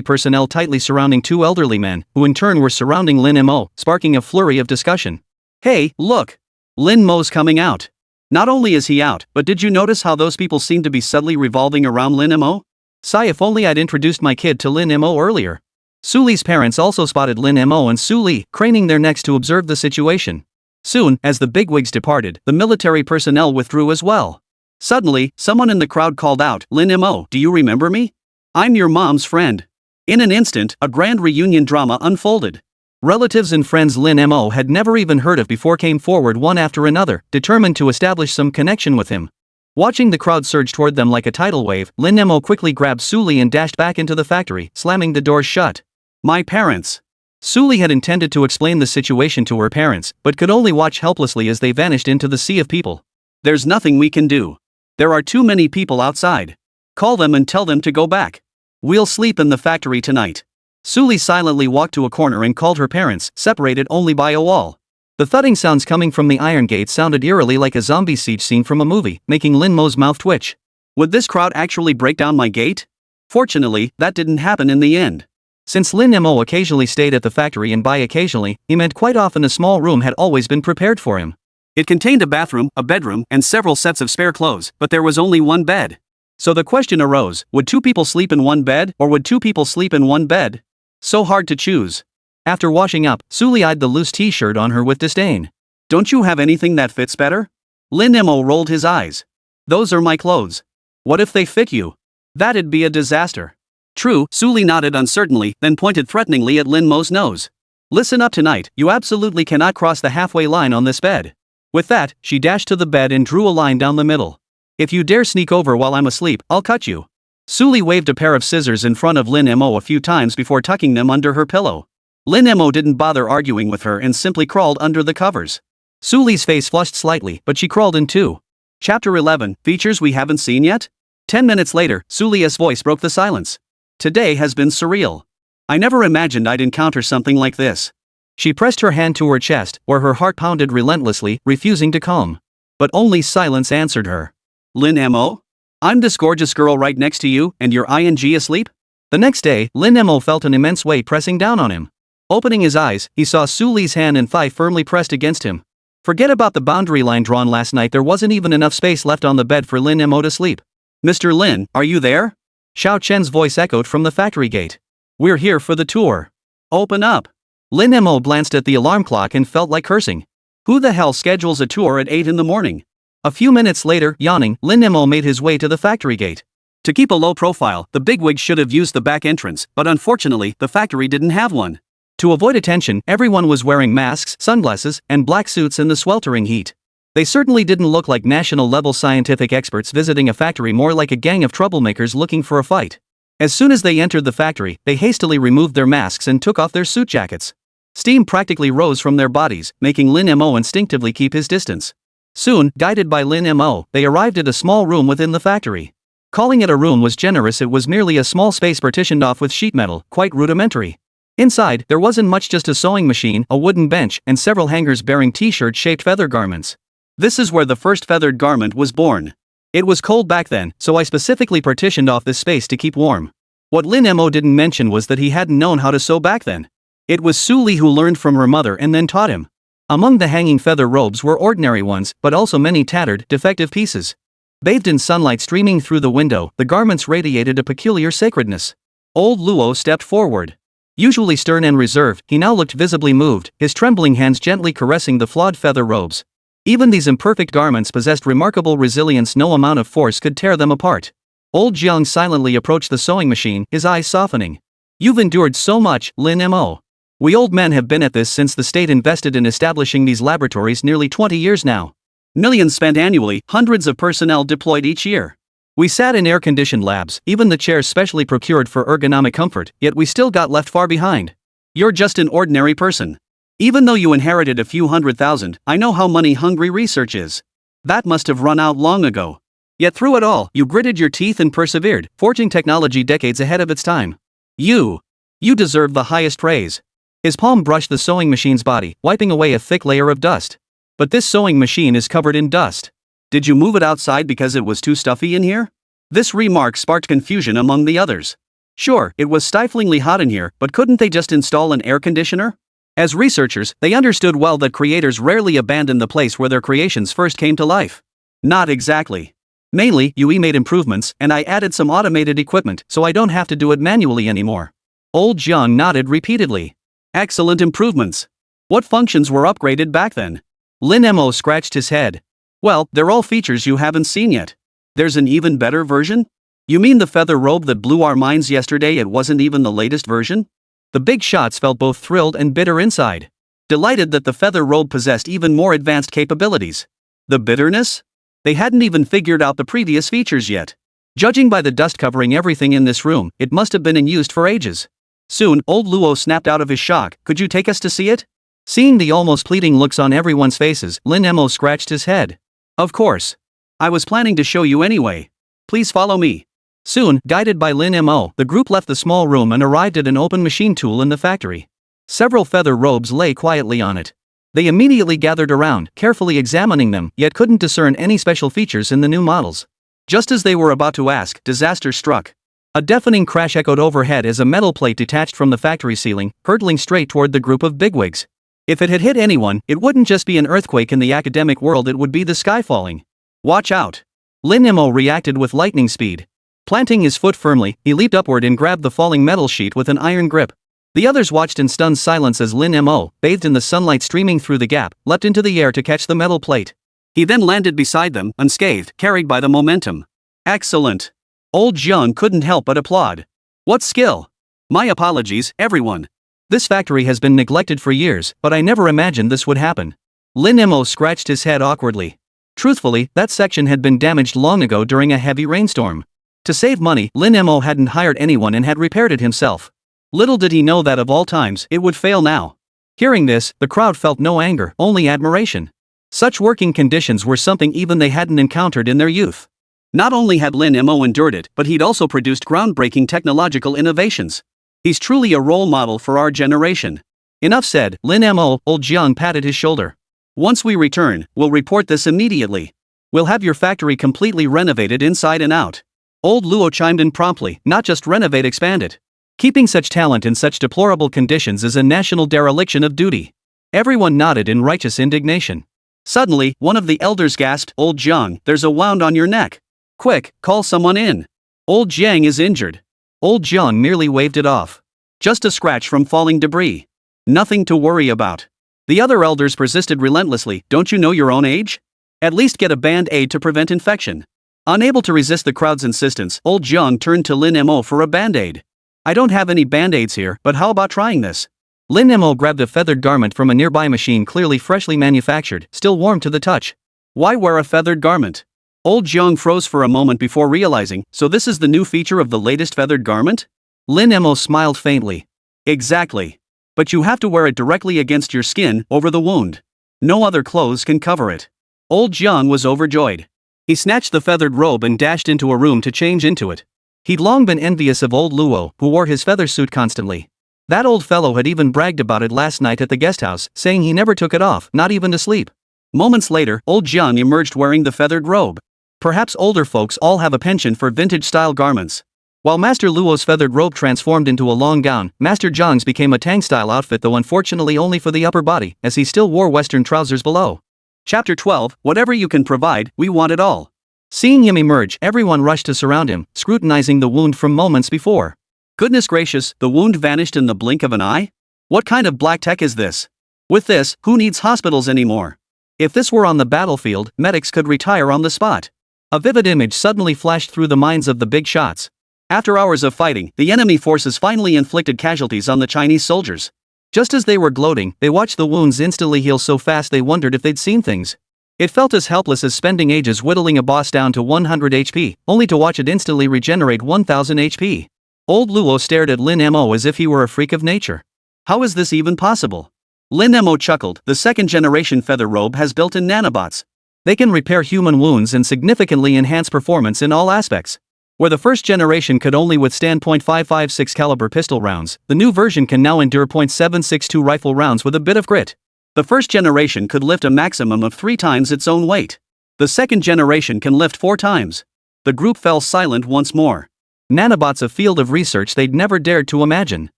personnel tightly surrounding two elderly men, who in turn were surrounding Lin Mo, sparking a flurry of discussion. Hey, look! Lin Mo's coming out. Not only is he out, but did you notice how those people seem to be subtly revolving around Lin Mo? Sigh, if only I'd introduced my kid to Lin Mo earlier. Su Li's parents also spotted Lin Mo and Su Li, craning their necks to observe the situation. Soon, as the bigwigs departed, the military personnel withdrew as well. Suddenly, someone in the crowd called out, Lin Mo, do you remember me? I'm your mom's friend. In an instant, a grand reunion drama unfolded. Relatives and friends Lin Mo had never even heard of before came forward one after another, determined to establish some connection with him. Watching the crowd surge toward them like a tidal wave, Lin Mo quickly grabbed Su Li and dashed back into the factory, slamming the doors shut. My parents. Su Li had intended to explain the situation to her parents, but could only watch helplessly as they vanished into the sea of people. There's nothing we can do. There are too many people outside. Call them and tell them to go back. We'll sleep in the factory tonight. Su Li silently walked to a corner and called her parents, separated only by a wall. The thudding sounds coming from the iron gate sounded eerily like a zombie siege scene from a movie, making Lin Mo's mouth twitch. Would this crowd actually break down my gate? Fortunately, that didn't happen in the end. Since Lin Mo occasionally stayed at the factory, and by occasionally, he meant quite often, a small room had always been prepared for him. It contained a bathroom, a bedroom, and several sets of spare clothes, but there was only one bed. So the question arose, would two people sleep in one bed, or would two people sleep in one bed? So hard to choose. After washing up, Su Li eyed the loose t-shirt on her with disdain. Don't you have anything that fits better? Lin Mo rolled his eyes. Those are my clothes. What if they fit you? That'd be a disaster. True, Su Li nodded uncertainly, then pointed threateningly at Lin Mo's nose. Listen up tonight, you absolutely cannot cross the halfway line on this bed. With that, she dashed to the bed and drew a line down the middle. If you dare sneak over while I'm asleep, I'll cut you. Su Li waved a pair of scissors in front of Lin Mo a few times before tucking them under her pillow. Lin Mo didn't bother arguing with her and simply crawled under the covers. Su Li's face flushed slightly, but she crawled in too. Chapter 11, Features we haven't seen yet? 10 minutes later, Su Li's voice broke the silence. Today has been surreal. I never imagined I'd encounter something like this. She pressed her hand to her chest, where her heart pounded relentlessly, refusing to calm. But only silence answered her. Lin Mo? I'm this gorgeous girl right next to you, and you're asleep? The next day, Lin Mo felt an immense weight pressing down on him. Opening his eyes, he saw Su Li's hand and thigh firmly pressed against him. Forget about the boundary line drawn last night, there wasn't even enough space left on the bed for Lin Mo to sleep. Mr. Lin, are you there? Xiao Chen's voice echoed from the factory gate. We're here for the tour. Open up. Lin Mo glanced at the alarm clock and felt like cursing. Who the hell schedules a tour at 8 in the morning? A few minutes later, yawning, Lin Mo made his way to the factory gate. To keep a low profile, the bigwig should have used the back entrance, but unfortunately, the factory didn't have one. To avoid attention, everyone was wearing masks, sunglasses, and black suits in the sweltering heat. They certainly didn't look like national-level scientific experts visiting a factory, more like a gang of troublemakers looking for a fight. As soon as they entered the factory, they hastily removed their masks and took off their suit jackets. Steam practically rose from their bodies, making Lin Mo instinctively keep his distance. Soon, guided by Lin Mo, they arrived at a small room within the factory. Calling it a room was generous, it was merely a small space partitioned off with sheet metal, quite rudimentary. Inside, there wasn't much, just a sewing machine, a wooden bench, and several hangers bearing t-shirt-shaped feather garments. This is where the first feathered garment was born. It was cold back then, so I specifically partitioned off this space to keep warm. What Lin Mo didn't mention was that he hadn't known how to sew back then. It was Su Li who learned from her mother and then taught him. Among the hanging feather robes were ordinary ones, but also many tattered, defective pieces. Bathed in sunlight streaming through the window, the garments radiated a peculiar sacredness. Old Luo stepped forward. Usually stern and reserved, he now looked visibly moved, his trembling hands gently caressing the flawed feather robes. Even these imperfect garments possessed remarkable resilience, no amount of force could tear them apart. Old Jiang silently approached the sewing machine, his eyes softening. "You've endured so much, Lin Mo. We old men have been at this since the state invested in establishing these laboratories nearly 20 years now. Millions spent annually, hundreds of personnel deployed each year. We sat in air-conditioned labs, even the chairs specially procured for ergonomic comfort, yet we still got left far behind. You're just an ordinary person. Even though you inherited a few $100,000, I know how money-hungry research is. That must have run out long ago. Yet through it all, you gritted your teeth and persevered, forging technology decades ahead of its time. You deserve the highest praise." His palm brushed the sewing machine's body, wiping away a thick layer of dust. "But this sewing machine is covered in dust. Did you move it outside because it was too stuffy in here?" This remark sparked confusion among the others. Sure, it was stiflingly hot in here, but couldn't they just install an air conditioner? As researchers, they understood well that creators rarely abandon the place where their creations first came to life. Not exactly. Mainly, UE made improvements, and I added some automated equipment so I don't have to do it manually anymore. Old Jiang nodded repeatedly. Excellent improvements. What functions were upgraded back then? Lin Mo scratched his head. Well, they're all features you haven't seen yet. There's an even better version? You mean the feather robe that blew our minds yesterday? It wasn't even the latest version? The big shots felt both thrilled and bitter inside. Delighted that the feather robe possessed even more advanced capabilities. The bitterness? They hadn't even figured out the previous features yet. Judging by the dust covering everything in this room, it must have been in use for ages. Soon, old Luo snapped out of his shock. "Could you take us to see it?" Seeing the almost pleading looks on everyone's faces, Lin Mo scratched his head. "Of course. I was planning to show you anyway. Please follow me." Soon, guided by Lin Mo, the group left the small room and arrived at an open machine tool in the factory. Several feather robes lay quietly on it. They immediately gathered around, carefully examining them, yet couldn't discern any special features in the new models. Just as they were about to ask, disaster struck. A deafening crash echoed overhead as a metal plate detached from the factory ceiling, hurtling straight toward the group of bigwigs. If it had hit anyone, it wouldn't just be an earthquake in the academic world, it would be the sky falling. "Watch out." Lin Mo reacted with lightning speed. Planting his foot firmly, he leaped upward and grabbed the falling metal sheet with an iron grip. The others watched in stunned silence as Lin Mo, bathed in the sunlight streaming through the gap, leapt into the air to catch the metal plate. He then landed beside them, unscathed, carried by the momentum. Excellent. Old Jiang couldn't help but applaud. What skill! My apologies, everyone. This factory has been neglected for years, but I never imagined this would happen. Lin Mo scratched his head awkwardly. Truthfully, that section had been damaged long ago during a heavy rainstorm. To save money, Lin Mo hadn't hired anyone and had repaired it himself. Little did he know that of all times, it would fail now. Hearing this, the crowd felt no anger, only admiration. Such working conditions were something even they hadn't encountered in their youth. Not only had Lin Mo endured it, but he'd also produced groundbreaking technological innovations. He's truly a role model for our generation. Enough said, Lin Mo, old Jiang patted his shoulder. Once we return, we'll report this immediately. We'll have your factory completely renovated inside and out. Old Luo chimed in promptly, not just renovate, expand it. Keeping such talent in such deplorable conditions is a national dereliction of duty. Everyone nodded in righteous indignation. Suddenly, one of the elders gasped, Old Jiang, there's a wound on your neck. Quick, call someone in. Old Jiang is injured. Old Jiang merely waved it off. Just a scratch from falling debris. Nothing to worry about. The other elders persisted relentlessly, don't you know your own age? At least get a band-aid to prevent infection. Unable to resist the crowd's insistence, Old Jiang turned to Lin Mo for a band-aid. I don't have any band-aids here, but how about trying this? Lin Mo grabbed a feathered garment from a nearby machine, clearly freshly manufactured, still warm to the touch. Why wear a feathered garment? Old Jiang froze for a moment before realizing, so this is the new feature of the latest feathered garment? Lin Mo smiled faintly. Exactly. But you have to wear it directly against your skin, over the wound. No other clothes can cover it. Old Jiang was overjoyed. He snatched the feathered robe and dashed into a room to change into it. He'd long been envious of old Luo, who wore his feather suit constantly. That old fellow had even bragged about it last night at the guest house, saying he never took it off, not even to sleep. Moments later, old Jiang emerged wearing the feathered robe. Perhaps older folks all have a penchant for vintage-style garments. While Master Luo's feathered robe transformed into a long gown, Master Zhang's became a Tang-style outfit, though unfortunately only for the upper body, as he still wore Western trousers below. Chapter 12, Whatever you can provide, we want it all. Seeing him emerge, everyone rushed to surround him, scrutinizing the wound from moments before. Goodness gracious, the wound vanished in the blink of an eye? What kind of black tech is this? With this, who needs hospitals anymore? If this were on the battlefield, medics could retire on the spot. A vivid image suddenly flashed through the minds of the big shots. After hours of fighting, the enemy forces finally inflicted casualties on the Chinese soldiers. Just as they were gloating, they watched the wounds instantly heal so fast they wondered if they'd seen things. It felt as helpless as spending ages whittling a boss down to 100 HP, only to watch it instantly regenerate 1000 HP. Old Luo stared at Lin Mo as if he were a freak of nature. How is this even possible? Lin Mo chuckled. The second-generation feather robe has built-in nanobots. They can repair human wounds and significantly enhance performance in all aspects. Where the first generation could only withstand .556 caliber pistol rounds, the new version can now endure .762 rifle rounds with a bit of grit. The first generation could lift a maximum of 3 times its own weight. The second generation can lift 4 times. The group fell silent once more. Nanobots, a field of research they'd never dared to imagine.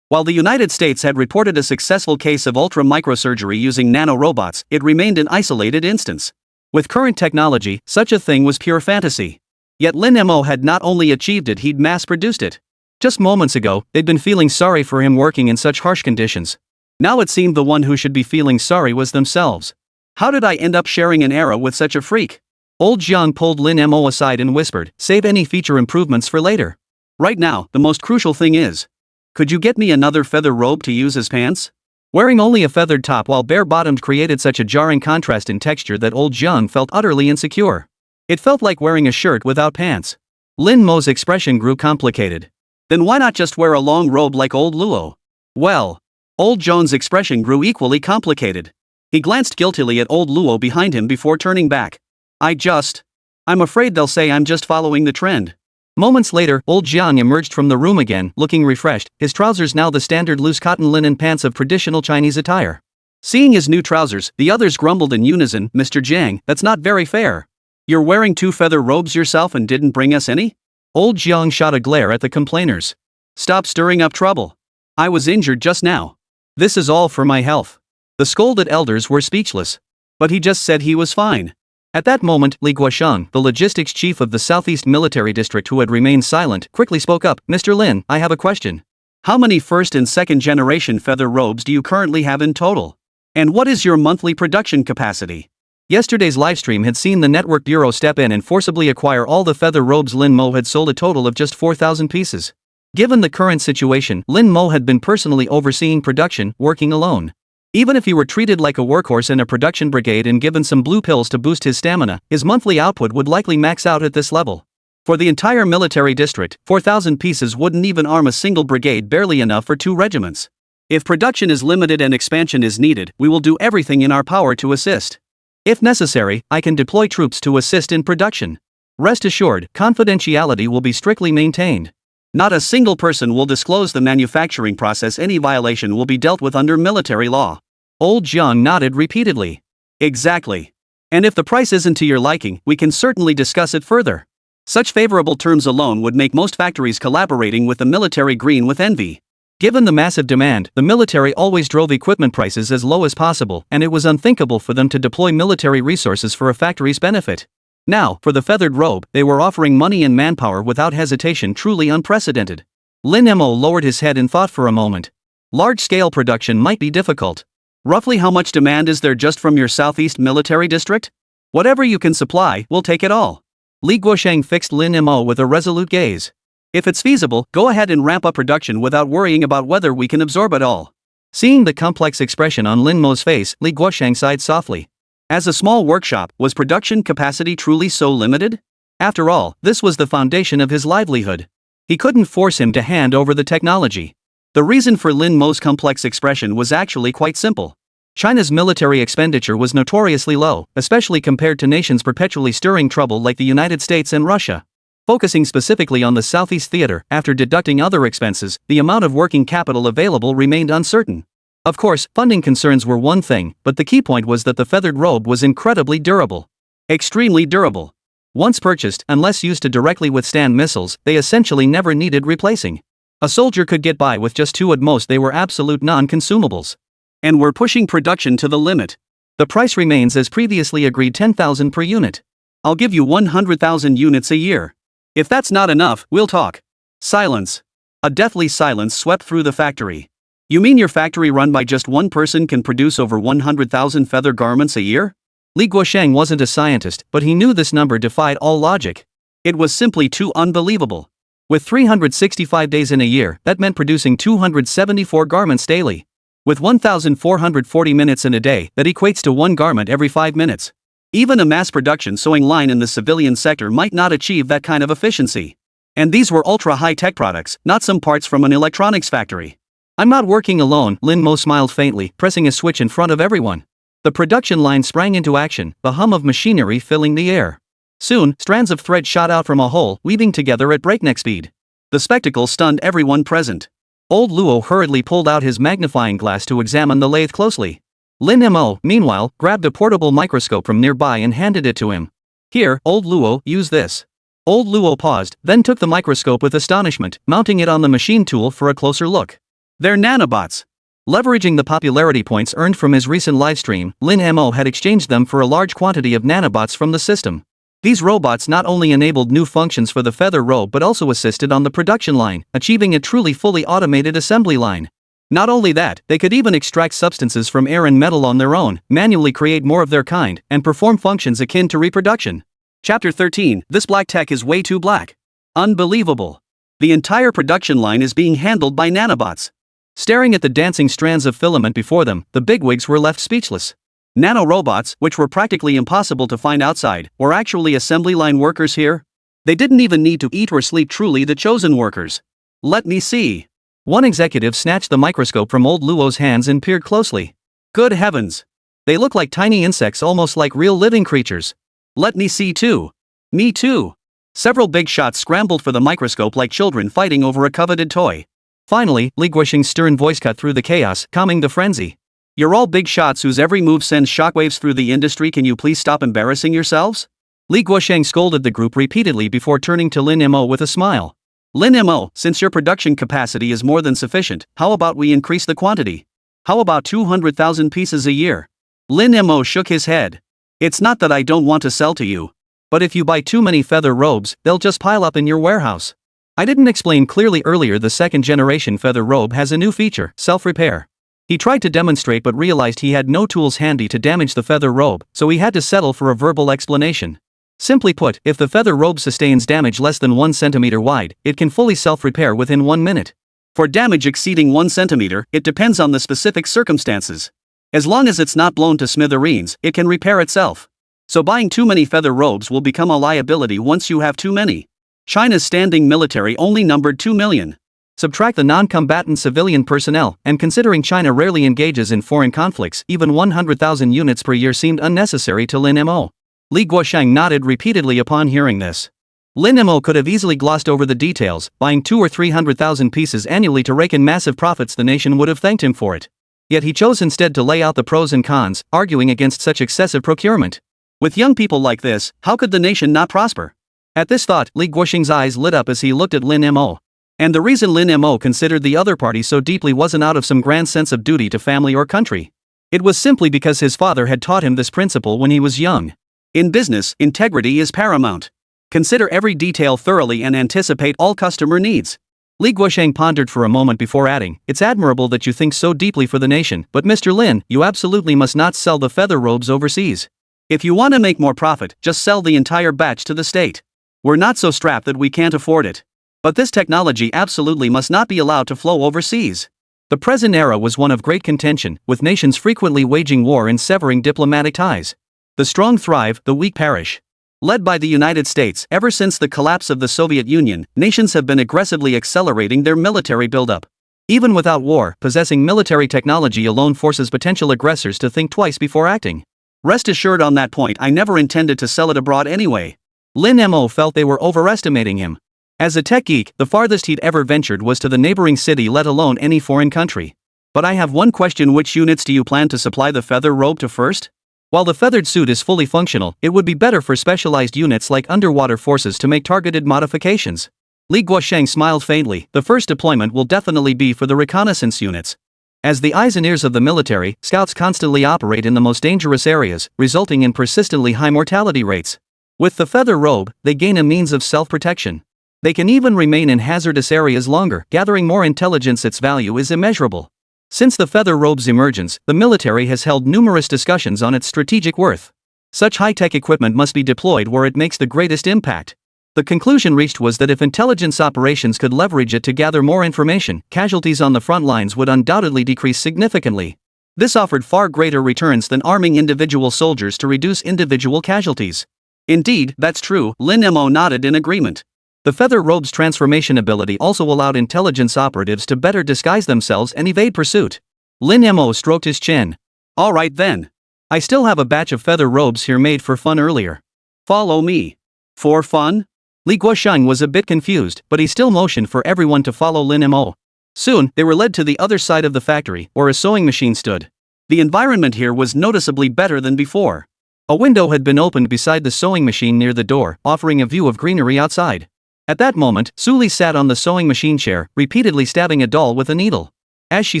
While the United States had reported a successful case of ultra-microsurgery using nanorobots, it remained an isolated instance. With current technology, such a thing was pure fantasy. Yet Lin Mo had not only achieved it, he'd mass-produced it. Just moments ago, they'd been feeling sorry for him working in such harsh conditions. Now it seemed the one who should be feeling sorry was themselves. How did I end up sharing an era with such a freak? Old Jiang pulled Lin Mo aside and whispered, save any feature improvements for later. Right now, the most crucial thing is, could you get me another feather robe to use as pants? Wearing only a feathered top while bare-bottomed created such a jarring contrast in texture that old Jiang felt utterly insecure. It felt like wearing a shirt without pants. Lin Mo's expression grew complicated. Then why not just wear a long robe like old Luo? Well, old Joan's expression grew equally complicated. He glanced guiltily at old Luo behind him before turning back. I'm afraid they'll say I'm just following the trend. Moments later, old Jiang emerged from the room again, looking refreshed, his trousers now the standard loose cotton linen pants of traditional Chinese attire. Seeing his new trousers, the others grumbled in unison, Mr. Jiang, that's not very fair. You're wearing 2 feather robes yourself and didn't bring us any? Old Jiang shot a glare at the complainers. Stop stirring up trouble. I was injured just now. This is all for my health. The scolded elders were speechless. But he just said he was fine. At that moment, Li Guosheng, the logistics chief of the Southeast Military District who had remained silent, quickly spoke up. Mr. Lin, I have a question. How many first and second generation feather robes do you currently have in total? And what is your monthly production capacity? Yesterday's livestream had seen the Network Bureau step in and forcibly acquire all the feather robes. Lin Mo had sold a total of just 4,000 pieces. Given the current situation, Lin Mo had been personally overseeing production, working alone. Even if he were treated like a workhorse in a production brigade and given some blue pills to boost his stamina, his monthly output would likely max out at this level. For the entire military district, 4,000 pieces wouldn't even arm a single brigade, barely enough for 2 regiments. If production is limited and expansion is needed, we will do everything in our power to assist. If necessary, I can deploy troops to assist in production. Rest assured, confidentiality will be strictly maintained. Not a single person will disclose the manufacturing process. Any violation will be dealt with under military law. Old Jiang nodded repeatedly. Exactly. And if the price isn't to your liking, we can certainly discuss it further. Such favorable terms alone would make most factories collaborating with the military green with envy. Given the massive demand, the military always drove equipment prices as low as possible, and it was unthinkable for them to deploy military resources for a factory's benefit. Now, for the feathered robe, they were offering money and manpower without hesitation, truly unprecedented. Lin Mo lowered his head and thought for a moment. Large-scale production might be difficult. Roughly how much demand is there just from your Southeast Military District? Whatever you can supply, we'll take it all. Li Guosheng fixed Lin Mo with a resolute gaze. If it's feasible, go ahead and ramp up production without worrying about whether we can absorb it all. Seeing the complex expression on Lin Mo's face, Li Guosheng sighed softly. As a small workshop, was production capacity truly so limited? After all, this was the foundation of his livelihood. He couldn't force him to hand over the technology. The reason for Lin Mo's complex expression was actually quite simple. China's military expenditure was notoriously low, especially compared to nations perpetually stirring trouble like the United States and Russia. Focusing specifically on the Southeast Theater, after deducting other expenses, the amount of working capital available remained uncertain. Of course, funding concerns were one thing, but the key point was that the feathered robe was incredibly durable. Extremely durable. Once purchased, unless used to directly withstand missiles, they essentially never needed replacing. A soldier could get by with just 2 at most. They were absolute non-consumables. And we're pushing production to the limit. The price remains as previously agreed, 10,000 per unit. I'll give you 100,000 units a year. If that's not enough, we'll talk. Silence. A deathly silence swept through the factory. You mean your factory run by just one person can produce over 100,000 feather garments a year? Li Guosheng wasn't a scientist, but he knew this number defied all logic. It was simply too unbelievable. With 365 days in a year, that meant producing 274 garments daily. With 1,440 minutes in a day, that equates to 1 garment every 5 minutes. Even a mass production sewing line in the civilian sector might not achieve that kind of efficiency. And these were ultra-high-tech products, not some parts from an electronics factory. I'm not working alone, Lin Mo smiled faintly, pressing a switch in front of everyone. The production line sprang into action, the hum of machinery filling the air. Soon, strands of thread shot out from a hole, weaving together at breakneck speed. The spectacle stunned everyone present. Old Luo hurriedly pulled out his magnifying glass to examine the lathe closely. Lin Mo, meanwhile, grabbed a portable microscope from nearby and handed it to him. Here, old Luo, use this. Old Luo paused, then took the microscope with astonishment, mounting it on the machine tool for a closer look. They're nanobots. Leveraging the popularity points earned from his recent livestream, Lin Mo had exchanged them for a large quantity of nanobots from the system. These robots not only enabled new functions for the feather robe but also assisted on the production line, achieving a truly fully automated assembly line. Not only that, they could even extract substances from air and metal on their own, manually create more of their kind, and perform functions akin to reproduction. Chapter 13. This black tech is way too black. Unbelievable. The entire production line is being handled by nanobots. Staring at the dancing strands of filament before them, the bigwigs were left speechless. Nanorobots, which were practically impossible to find outside, were actually assembly line workers here? They didn't even need to eat or sleep, truly the chosen workers. Let me see. One executive snatched the microscope from old Luo's hands and peered closely. Good heavens! They look like tiny insects, almost like real living creatures. Let me see too. Me too. Several big shots scrambled for the microscope like children fighting over a coveted toy. Finally, Li Guosheng's stern voice cut through the chaos, calming the frenzy. You're all big shots whose every move sends shockwaves through the industry. Can you please stop embarrassing yourselves? Li Guosheng scolded the group repeatedly before turning to Lin Mo with a smile. Lin Mo, since your production capacity is more than sufficient, how about we increase the quantity? How about 200,000 pieces a year? Lin Mo shook his head. It's not that I don't want to sell to you. But if you buy too many feather robes, they'll just pile up in your warehouse. I didn't explain clearly earlier. The second generation feather robe has a new feature, self-repair. He tried to demonstrate but realized he had no tools handy to damage the feather robe, so he had to settle for a verbal explanation. Simply put, if the feather robe sustains damage less than 1 centimeter wide, it can fully self-repair within 1 minute. For damage exceeding 1 centimeter, it depends on the specific circumstances. As long as it's not blown to smithereens, it can repair itself. So buying too many feather robes will become a liability once you have too many. China's standing military only numbered 2 million. Subtract the non-combatant civilian personnel, and considering China rarely engages in foreign conflicts, even 100,000 units per year seemed unnecessary to Lin Mo. Li Guosheng nodded repeatedly upon hearing this. Lin Mo could have easily glossed over the details. Buying 200,000 or 300,000 pieces annually to rake in massive profits, the nation would have thanked him for it. Yet he chose instead to lay out the pros and cons, arguing against such excessive procurement. With young people like this, how could the nation not prosper? At this thought, Li Guosheng's eyes lit up as he looked at Lin Mo. And the reason Lin Mo considered the other party so deeply wasn't out of some grand sense of duty to family or country. It was simply because his father had taught him this principle when he was young. In business, integrity is paramount. Consider every detail thoroughly and anticipate all customer needs. Li Guosheng pondered for a moment before adding, it's admirable that you think so deeply for the nation, but Mr. Lin, you absolutely must not sell the feather robes overseas. If you want to make more profit, just sell the entire batch to the state. We're not so strapped that we can't afford it. But this technology absolutely must not be allowed to flow overseas. The present era was one of great contention, with nations frequently waging war and severing diplomatic ties. The strong thrive, the weak perish. Led by the United States, ever since the collapse of the Soviet Union, nations have been aggressively accelerating their military buildup. Even without war, possessing military technology alone forces potential aggressors to think twice before acting. Rest assured on that point, I never intended to sell it abroad anyway. Lin Mo felt they were overestimating him. As a tech geek, the farthest he'd ever ventured was to the neighboring city, let alone any foreign country. But I have one question: which units do you plan to supply the feather robe to first? While the feathered suit is fully functional, it would be better for specialized units like underwater forces to make targeted modifications. Li Guosheng smiled faintly. The first deployment will definitely be for the reconnaissance units. As the eyes and ears of the military, scouts constantly operate in the most dangerous areas, resulting in persistently high mortality rates. With the feather robe, they gain a means of self-protection. They can even remain in hazardous areas longer, gathering more intelligence. Its value is immeasurable. Since the feather robe's emergence, the military has held numerous discussions on its strategic worth. Such high-tech equipment must be deployed where it makes the greatest impact. The conclusion reached was that if intelligence operations could leverage it to gather more information, casualties on the front lines would undoubtedly decrease significantly. This offered far greater returns than arming individual soldiers to reduce individual casualties. Indeed, that's true. Lin Mo nodded in agreement. The feather robe's transformation ability also allowed intelligence operatives to better disguise themselves and evade pursuit. Lin Mo stroked his chin. All right then. I still have a batch of feather robes here made for fun earlier. Follow me. For fun? Li Guosheng was a bit confused, but he still motioned for everyone to follow Lin Mo. Soon, they were led to the other side of the factory, where a sewing machine stood. The environment here was noticeably better than before. A window had been opened beside the sewing machine near the door, offering a view of greenery outside. At that moment, Suli sat on the sewing machine chair, repeatedly stabbing a doll with a needle. As she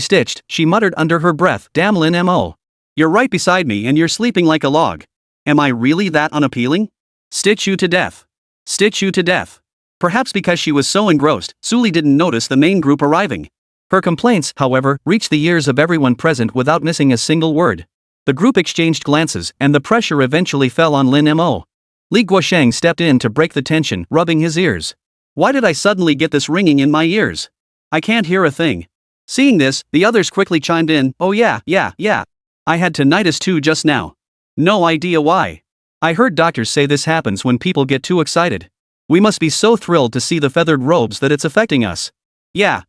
stitched, she muttered under her breath, "Damn Lin Mo. You're right beside me and you're sleeping like a log. Am I really that unappealing? Stitch you to death. Stitch you to death." Perhaps because she was so engrossed, Suli didn't notice the main group arriving. Her complaints, however, reached the ears of everyone present without missing a single word. The group exchanged glances, and the pressure eventually fell on Lin Mo. Li Guosheng stepped in to break the tension, rubbing his ears. Why did I suddenly get this ringing in my ears? I can't hear a thing. Seeing this, the others quickly chimed in. Oh yeah. I had tinnitus too just now. No idea why. I heard doctors say this happens when people get too excited. We must be so thrilled to see the feathered robes that it's affecting us. Yeah.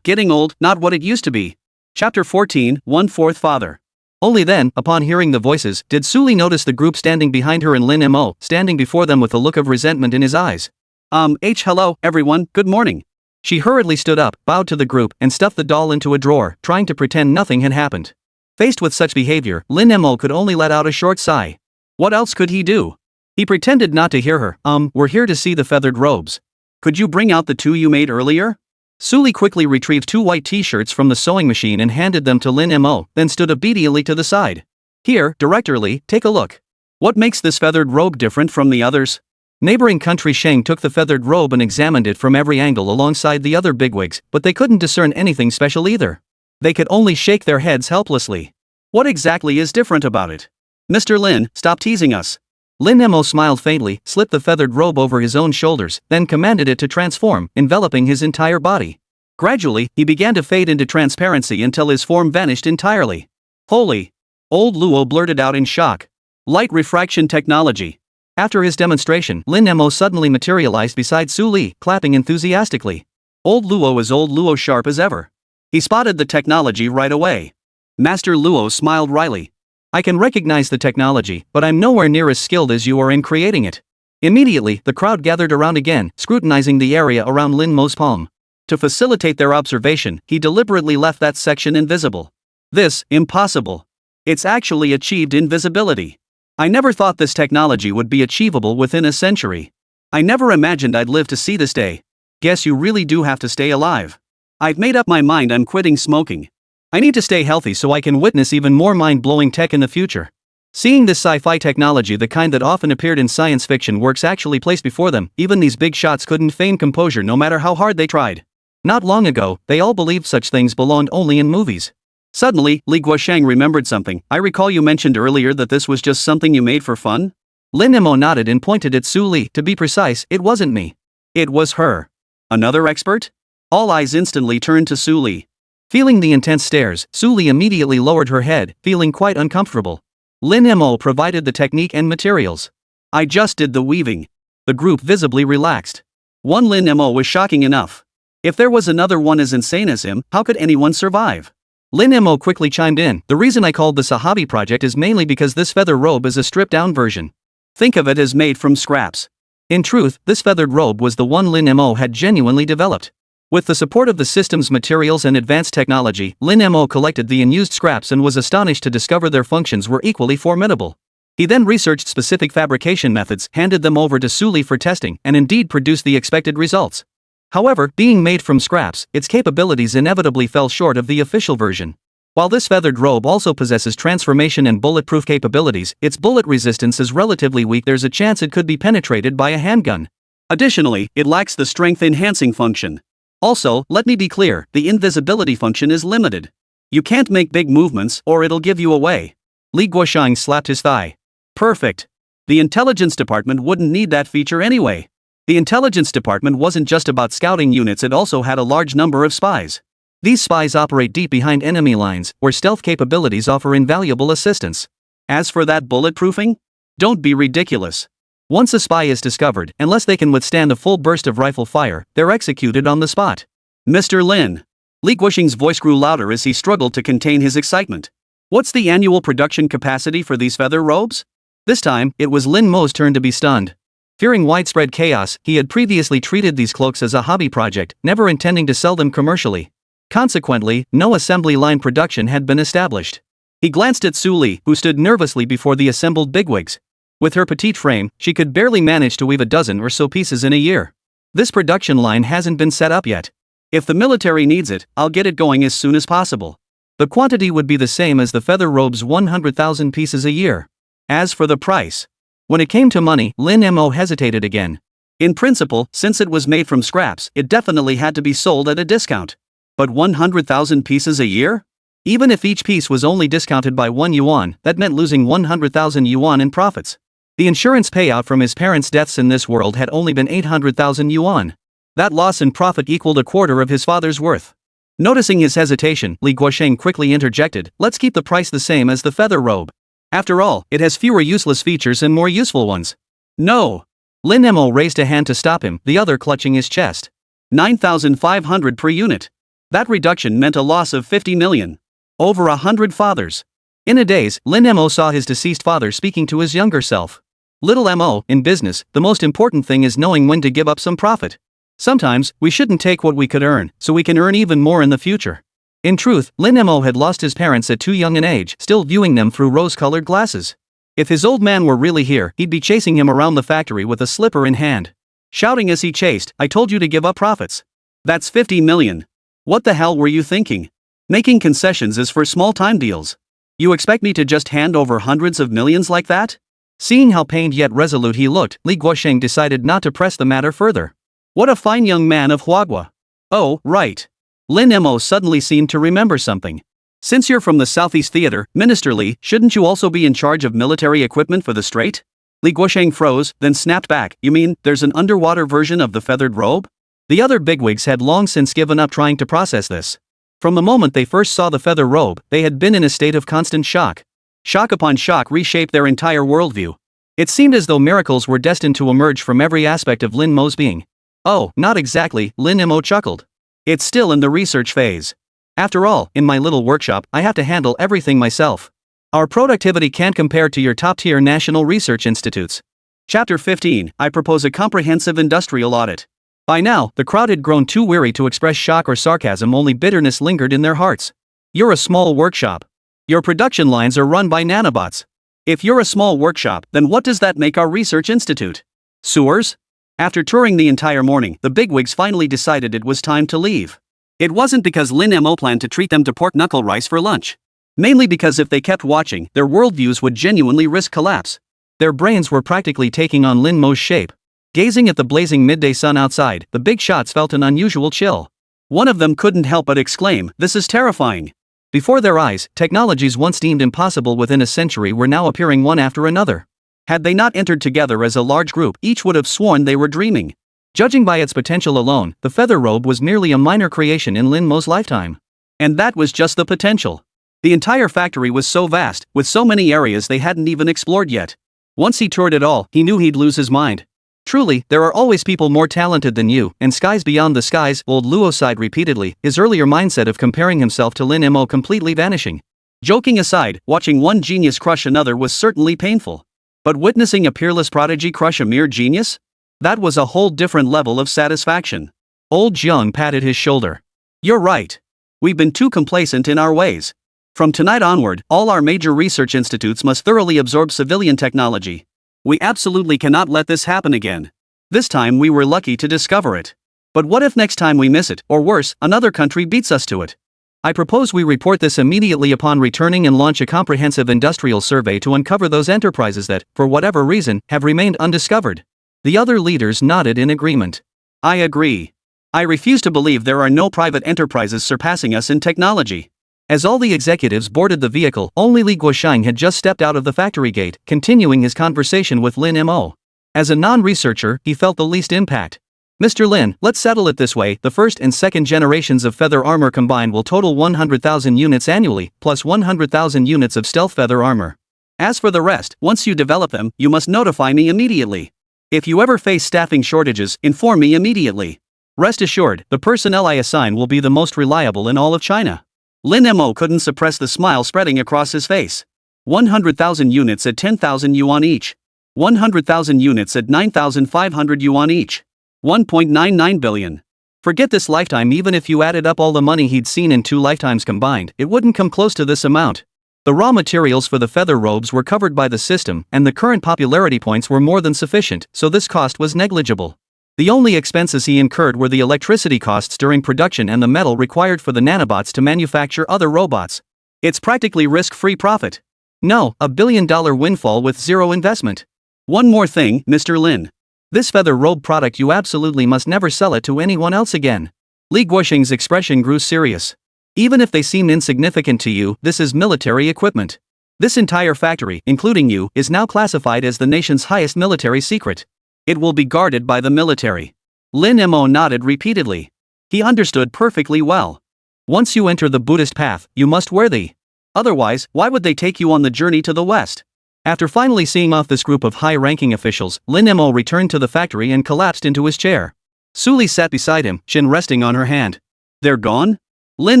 Getting old, not what it used to be. Chapter 14, 1/4 Father. Only then, upon hearing the voices, did Suli notice the group standing behind her and Lin Mo, standing before them with a look of resentment in his eyes. Hello, everyone, good morning. She hurriedly stood up, bowed to the group, and stuffed the doll into a drawer, trying to pretend nothing had happened. Faced with such behavior, Lin Mo could only let out a short sigh. What else could he do? He pretended not to hear her. We're here to see the feathered robes. Could you bring out the two you made earlier? Suli quickly retrieved 2 white t-shirts from the sewing machine and handed them to Lin Mo, then stood obediently to the side. Here, Director Li, take a look. What makes this feathered robe different from the others? Neighboring country Sheng took the feathered robe and examined it from every angle alongside the other bigwigs, but they couldn't discern anything special either. They could only shake their heads helplessly. What exactly is different about it? Mr. Lin, stop teasing us. Lin Mo smiled faintly, slipped the feathered robe over his own shoulders, then commanded it to transform, enveloping his entire body. Gradually, he began to fade into transparency until his form vanished entirely. Holy! Old Luo blurted out in shock. Light refraction technology. After his demonstration, Lin Mo suddenly materialized beside Su Li, clapping enthusiastically. Old Luo is Old Luo sharp as ever. He spotted the technology right away. Master Luo smiled wryly. I can recognize the technology, but I'm nowhere near as skilled as you are in creating it. Immediately, the crowd gathered around again, scrutinizing the area around Lin Mo's palm. To facilitate their observation, he deliberately left that section invisible. This, impossible. It's actually achieved invisibility. I never thought this technology would be achievable within a century. I never imagined I'd live to see this day. Guess you really do have to stay alive. I've made up my mind I'm quitting smoking. I need to stay healthy so I can witness even more mind-blowing tech in the future. Seeing this sci-fi technology, the kind that often appeared in science fiction, works actually placed before them, even these big shots couldn't feign composure no matter how hard they tried. Not long ago, they all believed such things belonged only in movies. Suddenly, Li Guosheng remembered something. I recall you mentioned earlier that this was just something you made for fun? Lin Mo nodded and pointed at Su Li. To be precise, it wasn't me. It was her. Another expert? All eyes instantly turned to Su Li. Feeling the intense stares, Su Li immediately lowered her head, feeling quite uncomfortable. Lin Mo provided the technique and materials. I just did the weaving. The group visibly relaxed. One Lin Mo was shocking enough. If there was another one as insane as him, how could anyone survive? Lin Mo quickly chimed in. The reason I called this a hobby project is mainly because this feather robe is a stripped-down version. Think of it as made from scraps. In truth, this feathered robe was the one Lin Mo had genuinely developed. With the support of the system's materials and advanced technology, Lin Mo collected the unused scraps and was astonished to discover their functions were equally formidable. He then researched specific fabrication methods, handed them over to Su Li for testing, and indeed produced the expected results. However, being made from scraps, its capabilities inevitably fell short of the official version. While this feathered robe also possesses transformation and bulletproof capabilities, its bullet resistance is relatively weak. There's a chance it could be penetrated by a handgun. Additionally, it lacks the strength-enhancing function. Also, let me be clear, the invisibility function is limited. You can't make big movements, or it'll give you away. Li Guosheng slapped his thigh. Perfect. The intelligence department wouldn't need that feature anyway. The intelligence department wasn't just about scouting units, it also had a large number of spies. These spies operate deep behind enemy lines, where stealth capabilities offer invaluable assistance. As for that bulletproofing? Don't be ridiculous. Once a spy is discovered, unless they can withstand a full burst of rifle fire, they're executed on the spot. Mr. Lin. Li Guosheng's voice grew louder as he struggled to contain his excitement. What's the annual production capacity for these feather robes? This time, it was Lin Mo's turn to be stunned. Fearing widespread chaos, he had previously treated these cloaks as a hobby project, never intending to sell them commercially. Consequently, no assembly line production had been established. He glanced at Su Li, who stood nervously before the assembled bigwigs. With her petite frame, she could barely manage to weave a dozen or so pieces in a year. This production line hasn't been set up yet. If the military needs it, I'll get it going as soon as possible. The quantity would be the same as the feather robe's 100,000 pieces a year. As for the price, when it came to money, Lin Mo hesitated again. In principle, since it was made from scraps, it definitely had to be sold at a discount. But 100,000 pieces a year? Even if each piece was only discounted by 1 yuan, that meant losing 100,000 yuan in profits. The insurance payout from his parents' deaths in this world had only been 800,000 yuan. That loss in profit equaled a quarter of his father's worth. Noticing his hesitation, Li Guosheng quickly interjected, "Let's keep the price the same as the feather robe. After all, it has fewer useless features and more useful ones." "No!" Lin Mo raised a hand to stop him, the other clutching his chest. 9,500 per unit. That reduction meant a loss of 50 million. Over 100 fathers. In a daze, Lin Mo saw his deceased father speaking to his younger self. "Little Mo, in business, the most important thing is knowing when to give up some profit. Sometimes, we shouldn't take what we could earn, so we can earn even more in the future." In truth, Lin Mo had lost his parents at too young an age, still viewing them through rose-colored glasses. If his old man were really here, he'd be chasing him around the factory with a slipper in hand, shouting as he chased, "I told you to give up profits. That's 50 million. What the hell were you thinking? Making concessions is for small-time deals. You expect me to just hand over hundreds of millions like that?" Seeing how pained yet resolute he looked, Li Guosheng decided not to press the matter further. "What a fine young man of Huagua. Oh, right." Lin Mo suddenly seemed to remember something. "Since you're from the Southeast Theater, Minister Li, shouldn't you also be in charge of military equipment for the Strait?" Li Guosheng froze, then snapped back, "You mean, there's an underwater version of the feathered robe?" The other bigwigs had long since given up trying to process this. From the moment they first saw the feather robe, they had been in a state of constant shock. Shock upon shock reshaped their entire worldview. It seemed as though miracles were destined to emerge from every aspect of Lin Mo's being. "Oh, not exactly," Lin Mo chuckled. "It's still in the research phase. After all, in my little workshop, I have to handle everything myself. Our productivity can't compare to your top-tier national research institutes." Chapter 15, I propose a comprehensive industrial audit. By now, the crowd had grown too weary to express shock or sarcasm, only bitterness lingered in their hearts. "You're a small workshop. Your production lines are run by nanobots. If you're a small workshop, then what does that make our research institute? Sewers?" After touring the entire morning, the bigwigs finally decided it was time to leave. It wasn't because Lin Mo planned to treat them to pork knuckle rice for lunch. Mainly because if they kept watching, their worldviews would genuinely risk collapse. Their brains were practically taking on Lin Mo's shape. Gazing at the blazing midday sun outside, the big shots felt an unusual chill. One of them couldn't help but exclaim, "This is terrifying." Before their eyes, technologies once deemed impossible within a century were now appearing one after another. Had they not entered together as a large group, each would have sworn they were dreaming. Judging by its potential alone, the feather robe was merely a minor creation in Lin Mo's lifetime. And that was just the potential. The entire factory was so vast, with so many areas they hadn't even explored yet. Once he toured it all, he knew he'd lose his mind. Truly, there are always people more talented than you, and skies beyond the skies, old Luo sighed repeatedly, his earlier mindset of comparing himself to Lin Mo completely vanishing. Joking aside, watching one genius crush another was certainly painful. But witnessing a peerless prodigy crush a mere genius? That was a whole different level of satisfaction. Old Jiang patted his shoulder. You're right. We've been too complacent in our ways. From tonight onward, all our major research institutes must thoroughly absorb civilian technology. We absolutely cannot let this happen again. This time we were lucky to discover it. But what if next time we miss it, or worse, another country beats us to it? I propose we report this immediately upon returning and launch a comprehensive industrial survey to uncover those enterprises that, for whatever reason, have remained undiscovered. The other leaders nodded in agreement. I agree. I refuse to believe there are no private enterprises surpassing us in technology. As all the executives boarded the vehicle, only Li Guosheng had just stepped out of the factory gate, continuing his conversation with Lin Mo. As a non-researcher, he felt the least impact. Mr. Lin, let's settle it this way, the first and second generations of feather armor combined will total 100,000 units annually, plus 100,000 units of stealth feather armor. As for the rest, once you develop them, you must notify me immediately. If you ever face staffing shortages, inform me immediately. Rest assured, the personnel I assign will be the most reliable in all of China. Lin Mo couldn't suppress the smile spreading across his face. 100,000 units at 10,000 yuan each. 100,000 units at 9,500 yuan each. 1.99 billion. Forget this lifetime. Even if you added up all the money he'd seen in 2 lifetimes combined, it wouldn't come close to this amount. The raw materials for the feather robes were covered by the system, and the current popularity points were more than sufficient, so this cost was negligible. The only expenses he incurred were the electricity costs during production and the metal required for the nanobots to manufacture other robots. It's practically risk-free profit. No, $1 billion windfall with zero investment. One more thing, Mr. Lin. This feather robe product you absolutely must never sell it to anyone else again. Li Guosheng's expression grew serious. Even if they seem insignificant to you, this is military equipment. This entire factory, including you, is now classified as the nation's highest military secret. It will be guarded by the military. Lin Mo nodded repeatedly. He understood perfectly well. Once you enter the Buddhist path, you must wear the. Otherwise, why would they take you on the journey to the West? After finally seeing off this group of high-ranking officials, Lin Mo returned to the factory and collapsed into his chair. Su Li sat beside him, chin resting on her hand. They're gone? Lin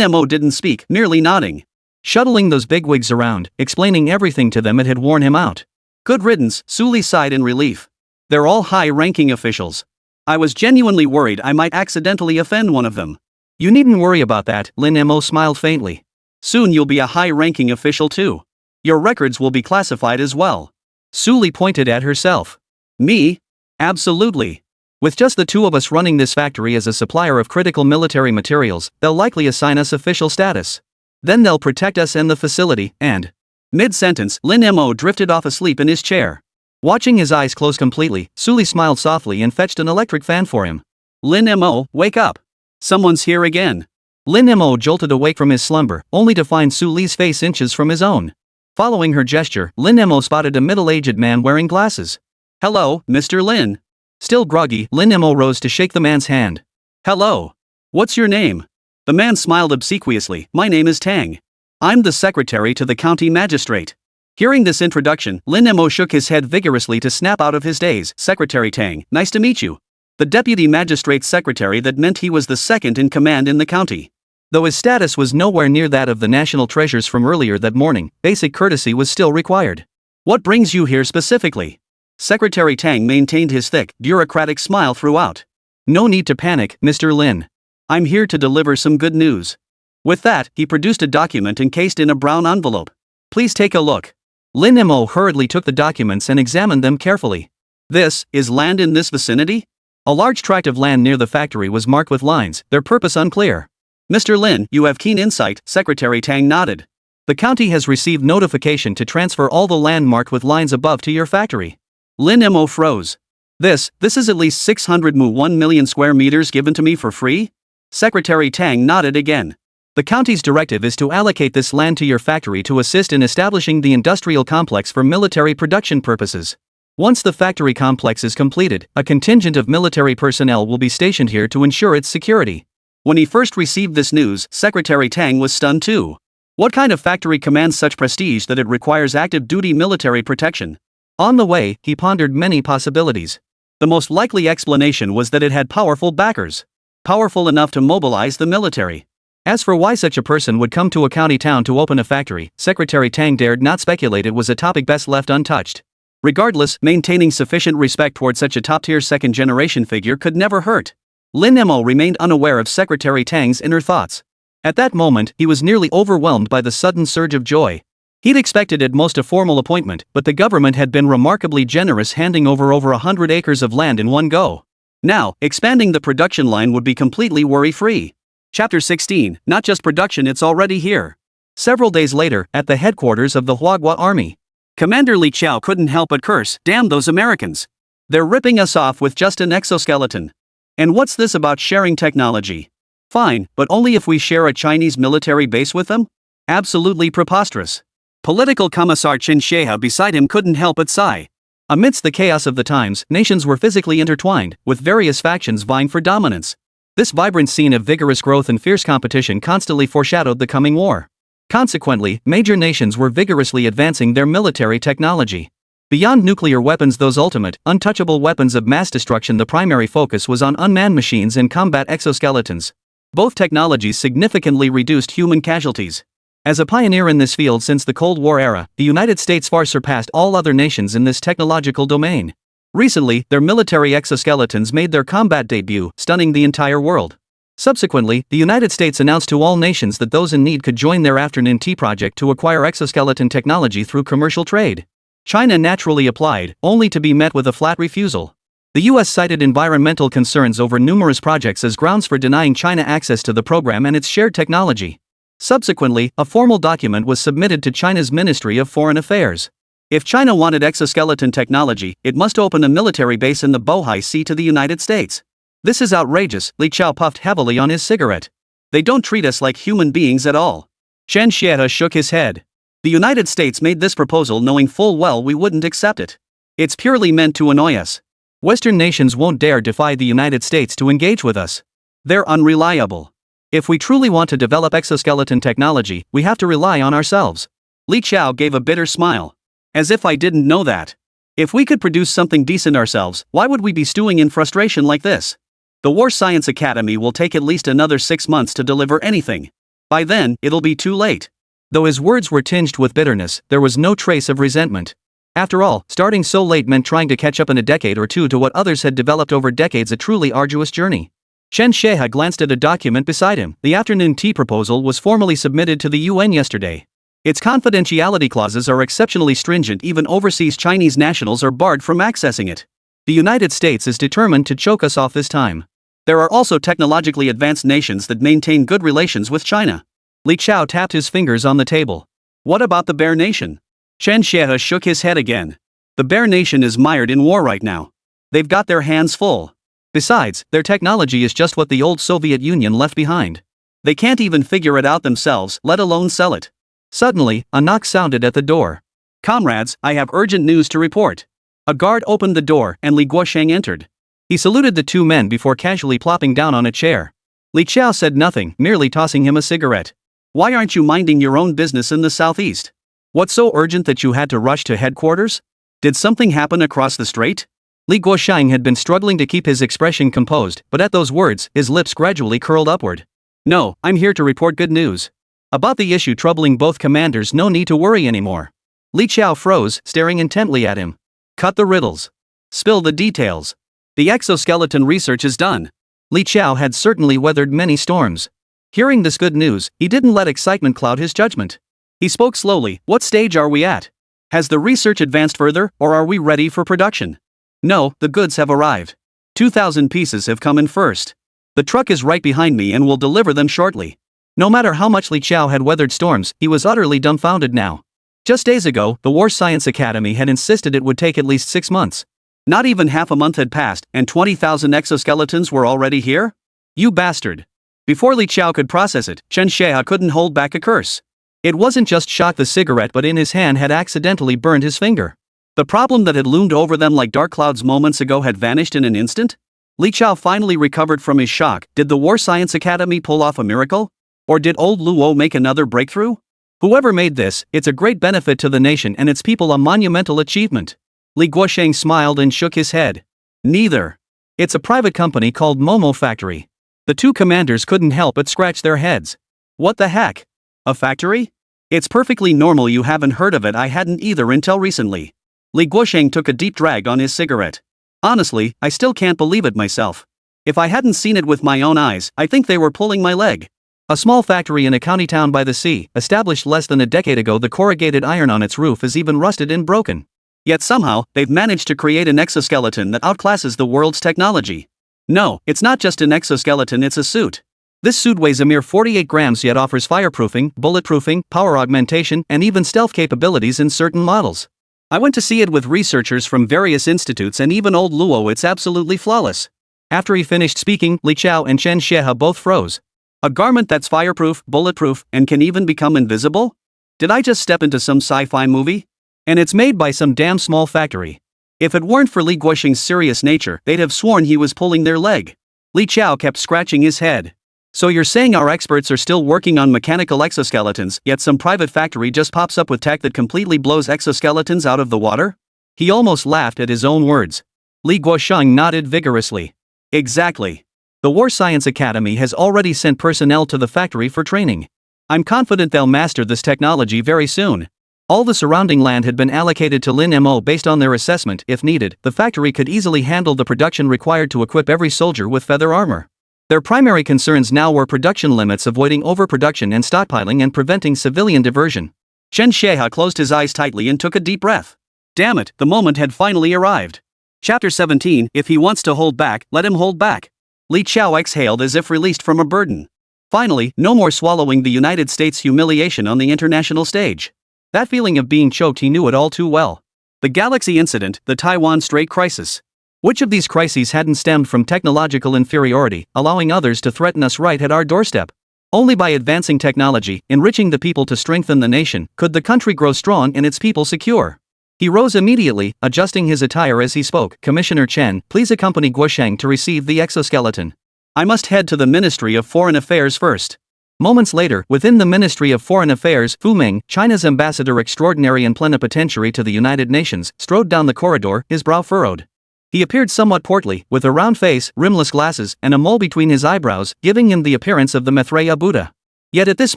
Mo didn't speak, merely nodding. Shuttling those bigwigs around, explaining everything to them, it had worn him out. Good riddance, Su Li sighed in relief. They're all high-ranking officials. I was genuinely worried I might accidentally offend one of them. You needn't worry about that, Lin Mo smiled faintly. Soon you'll be a high-ranking official too. Your records will be classified as well. Su Li pointed at herself. Me? Absolutely. With just the two of us running this factory as a supplier of critical military materials, they'll likely assign us official status. Then they'll protect us and the facility, and... Mid-sentence, Lin Mo drifted off asleep in his chair. Watching his eyes close completely, Su Li smiled softly and fetched an electric fan for him. Lin Mo, wake up. Someone's here again. Lin Mo jolted awake from his slumber, only to find Su Li's face inches from his own. Following her gesture, Lin Mo spotted a middle-aged man wearing glasses. Hello, Mr. Lin. Still groggy, Lin Mo rose to shake the man's hand. Hello. What's your name? The man smiled obsequiously. My name is Tang. I'm the secretary to the county magistrate. Hearing this introduction, Lin Mo shook his head vigorously to snap out of his daze. Secretary Tang, nice to meet you. The deputy magistrate's secretary, that meant he was the second in command in the county. Though his status was nowhere near that of the national treasures from earlier that morning, basic courtesy was still required. What brings you here specifically? Secretary Tang maintained his thick, bureaucratic smile throughout. No need to panic, Mr. Lin. I'm here to deliver some good news. With that, he produced a document encased in a brown envelope. Please take a look. Lin Mo hurriedly took the documents and examined them carefully. This is land in this vicinity? A large tract of land near the factory was marked with lines, their purpose unclear. Mr. Lin, you have keen insight, Secretary Tang nodded. The county has received notification to transfer all the land marked with lines above to your factory. Lin Mo froze. This is at least 600 mu 1 million square meters given to me for free? Secretary Tang nodded again. The county's directive is to allocate this land to your factory to assist in establishing the industrial complex for military production purposes. Once the factory complex is completed, a contingent of military personnel will be stationed here to ensure its security. When he first received this news, Secretary Tang was stunned too. What kind of factory commands such prestige that it requires active duty military protection? On the way, he pondered many possibilities. The most likely explanation was that it had powerful backers. Powerful enough to mobilize the military. As for why such a person would come to a county town to open a factory, Secretary Tang dared not speculate. It was a topic best left untouched. Regardless, maintaining sufficient respect toward such a top-tier second-generation figure could never hurt. Lin Mo remained unaware of Secretary Tang's inner thoughts. At that moment, he was nearly overwhelmed by the sudden surge of joy. He'd expected at most a formal appointment, but the government had been remarkably generous, handing over 100 acres of land in one go. Now, expanding the production line would be completely worry-free. Chapter 16, not just production, it's already here. Several days later, at the headquarters of the Huagua Army, Commander Li Qiao couldn't help but curse, "Damn those Americans. They're ripping us off with just an exoskeleton. And what's this about sharing technology? Fine, but only if we share a Chinese military base with them? Absolutely preposterous." Political Commissar Qin Sheha beside him couldn't help but sigh. Amidst the chaos of the times, nations were physically intertwined, with various factions vying for dominance. This vibrant scene of vigorous growth and fierce competition constantly foreshadowed the coming war. Consequently, major nations were vigorously advancing their military technology. Beyond nuclear weapons, those ultimate, untouchable weapons of mass destruction, the primary focus was on unmanned machines and combat exoskeletons. Both technologies significantly reduced human casualties. As a pioneer in this field since the Cold War era, the United States far surpassed all other nations in this technological domain. Recently, their military exoskeletons made their combat debut, stunning the entire world. Subsequently, the United States announced to all nations that those in need could join their afternoon tea project to acquire exoskeleton technology through commercial trade. China naturally applied, only to be met with a flat refusal. The US cited environmental concerns over numerous projects as grounds for denying China access to the program and its shared technology. Subsequently, a formal document was submitted to China's Ministry of Foreign Affairs. If China wanted exoskeleton technology, it must open a military base in the Bohai Sea to the United States. "This is outrageous," Li Qiao puffed heavily on his cigarette. "They don't treat us like human beings at all." Chen Xie shook his head. "The United States made this proposal knowing full well we wouldn't accept it. It's purely meant to annoy us. Western nations won't dare defy the United States to engage with us. They're unreliable. If we truly want to develop exoskeleton technology, we have to rely on ourselves." Li Qiao gave a bitter smile. "As if I didn't know that. If we could produce something decent ourselves, why would we be stewing in frustration like this? The War Science Academy will take at least another 6 months to deliver anything. By then, it'll be too late." Though his words were tinged with bitterness, there was no trace of resentment. After all, starting so late meant trying to catch up in a decade or two to what others had developed over decades, a truly arduous journey. Chen Xie glanced at a document beside him. The afternoon tea proposal was formally submitted to the UN yesterday. Its confidentiality clauses are exceptionally stringent. Even overseas Chinese nationals are barred from accessing it. The United States is determined to choke us off this time. There are also technologically advanced nations that maintain good relations with China. Li Qiao tapped his fingers on the table. "What about the Bear Nation?" Chen Xie shook his head again. "The Bear Nation is mired in war right now. They've got their hands full. Besides, their technology is just what the old Soviet Union left behind. They can't even figure it out themselves, let alone sell it." Suddenly, a knock sounded at the door. "Comrades, I have urgent news to report." A guard opened the door, and Li Guosheng entered. He saluted the two men before casually plopping down on a chair. Li Qiao said nothing, merely tossing him a cigarette. "Why aren't you minding your own business in the southeast? What's so urgent that you had to rush to headquarters? Did something happen across the strait?" Li Guosheng had been struggling to keep his expression composed, but at those words, his lips gradually curled upward. "No, I'm here to report good news. About the issue troubling both commanders, no need to worry anymore." Li Qiao froze, staring intently at him. "Cut the riddles. Spill the details. The exoskeleton research is done." Li Qiao had certainly weathered many storms. Hearing this good news, he didn't let excitement cloud his judgment. He spoke slowly. "What stage are we at? Has the research advanced further, or are we ready for production?" "No, the goods have arrived. 2,000 pieces have come in first. The truck is right behind me and will deliver them shortly." No matter how much Li Qiao had weathered storms, he was utterly dumbfounded now. Just days ago, the War Science Academy had insisted it would take at least 6 months. Not even half a month had passed, and 20,000 exoskeletons were already here? "You bastard." Before Li Qiao could process it, Chen Xie couldn't hold back a curse. It wasn't just shock the cigarette, but in his hand had accidentally burned his finger. The problem that had loomed over them like dark clouds moments ago had vanished in an instant? Li Qiao finally recovered from his shock. Did the War Science Academy pull off a miracle? Or did old Luo make another breakthrough? Whoever made this, it's a great benefit to the nation and its people, a monumental achievement. Li Guosheng smiled and shook his head. Neither. It's a private company called Momo Factory. The two commanders couldn't help but scratch their heads. What the heck? A factory? It's perfectly normal you haven't heard of it. I hadn't either until recently. Li Guosheng took a deep drag on his cigarette. Honestly, I still can't believe it myself. If I hadn't seen it with my own eyes, I think they were pulling my leg. A small factory in a county town by the sea, established less than a decade ago, the corrugated iron on its roof is even rusted and broken. Yet somehow, they've managed to create an exoskeleton that outclasses the world's technology. No, it's not just an exoskeleton, it's a suit. This suit weighs a mere 48 grams yet offers fireproofing, bulletproofing, power augmentation, and even stealth capabilities in certain models. I went to see it with researchers from various institutes and even old Luo. It's absolutely flawless. After he finished speaking, Li Chao and Chen Xiehe both froze. A garment that's fireproof, bulletproof, and can even become invisible? Did I just step into some sci-fi movie? And it's made by some damn small factory. If it weren't for Li Guosheng's serious nature, they'd have sworn he was pulling their leg. Li Chao kept scratching his head. So you're saying our experts are still working on mechanical exoskeletons, yet some private factory just pops up with tech that completely blows exoskeletons out of the water? He almost laughed at his own words. Li Guosheng nodded vigorously. Exactly. The War Science Academy has already sent personnel to the factory for training. I'm confident they'll master this technology very soon. All the surrounding land had been allocated to Lin Mo based on their assessment. If needed, the factory could easily handle the production required to equip every soldier with feather armor. Their primary concerns now were production limits, avoiding overproduction and stockpiling, and preventing civilian diversion. Chen Xiehe closed his eyes tightly and took a deep breath. Damn it, the moment had finally arrived. Chapter 17. If he wants to hold back, let him hold back. Li Chao exhaled as if released from a burden. Finally, no more swallowing the United States' humiliation on the international stage. That feeling of being choked, he knew it all too well. The Galaxy incident, the Taiwan Strait crisis. Which of these crises hadn't stemmed from technological inferiority, allowing others to threaten us right at our doorstep? Only by advancing technology, enriching the people to strengthen the nation, could the country grow strong and its people secure. He rose immediately, adjusting his attire as he spoke. Commissioner Chen, please accompany Guosheng to receive the exoskeleton. I must head to the Ministry of Foreign Affairs first. Moments later, within the Ministry of Foreign Affairs, Fu Ming, China's ambassador extraordinary and plenipotentiary to the United Nations, strode down the corridor, his brow furrowed. He appeared somewhat portly, with a round face, rimless glasses, and a mole between his eyebrows, giving him the appearance of the Maitreya Buddha. Yet at this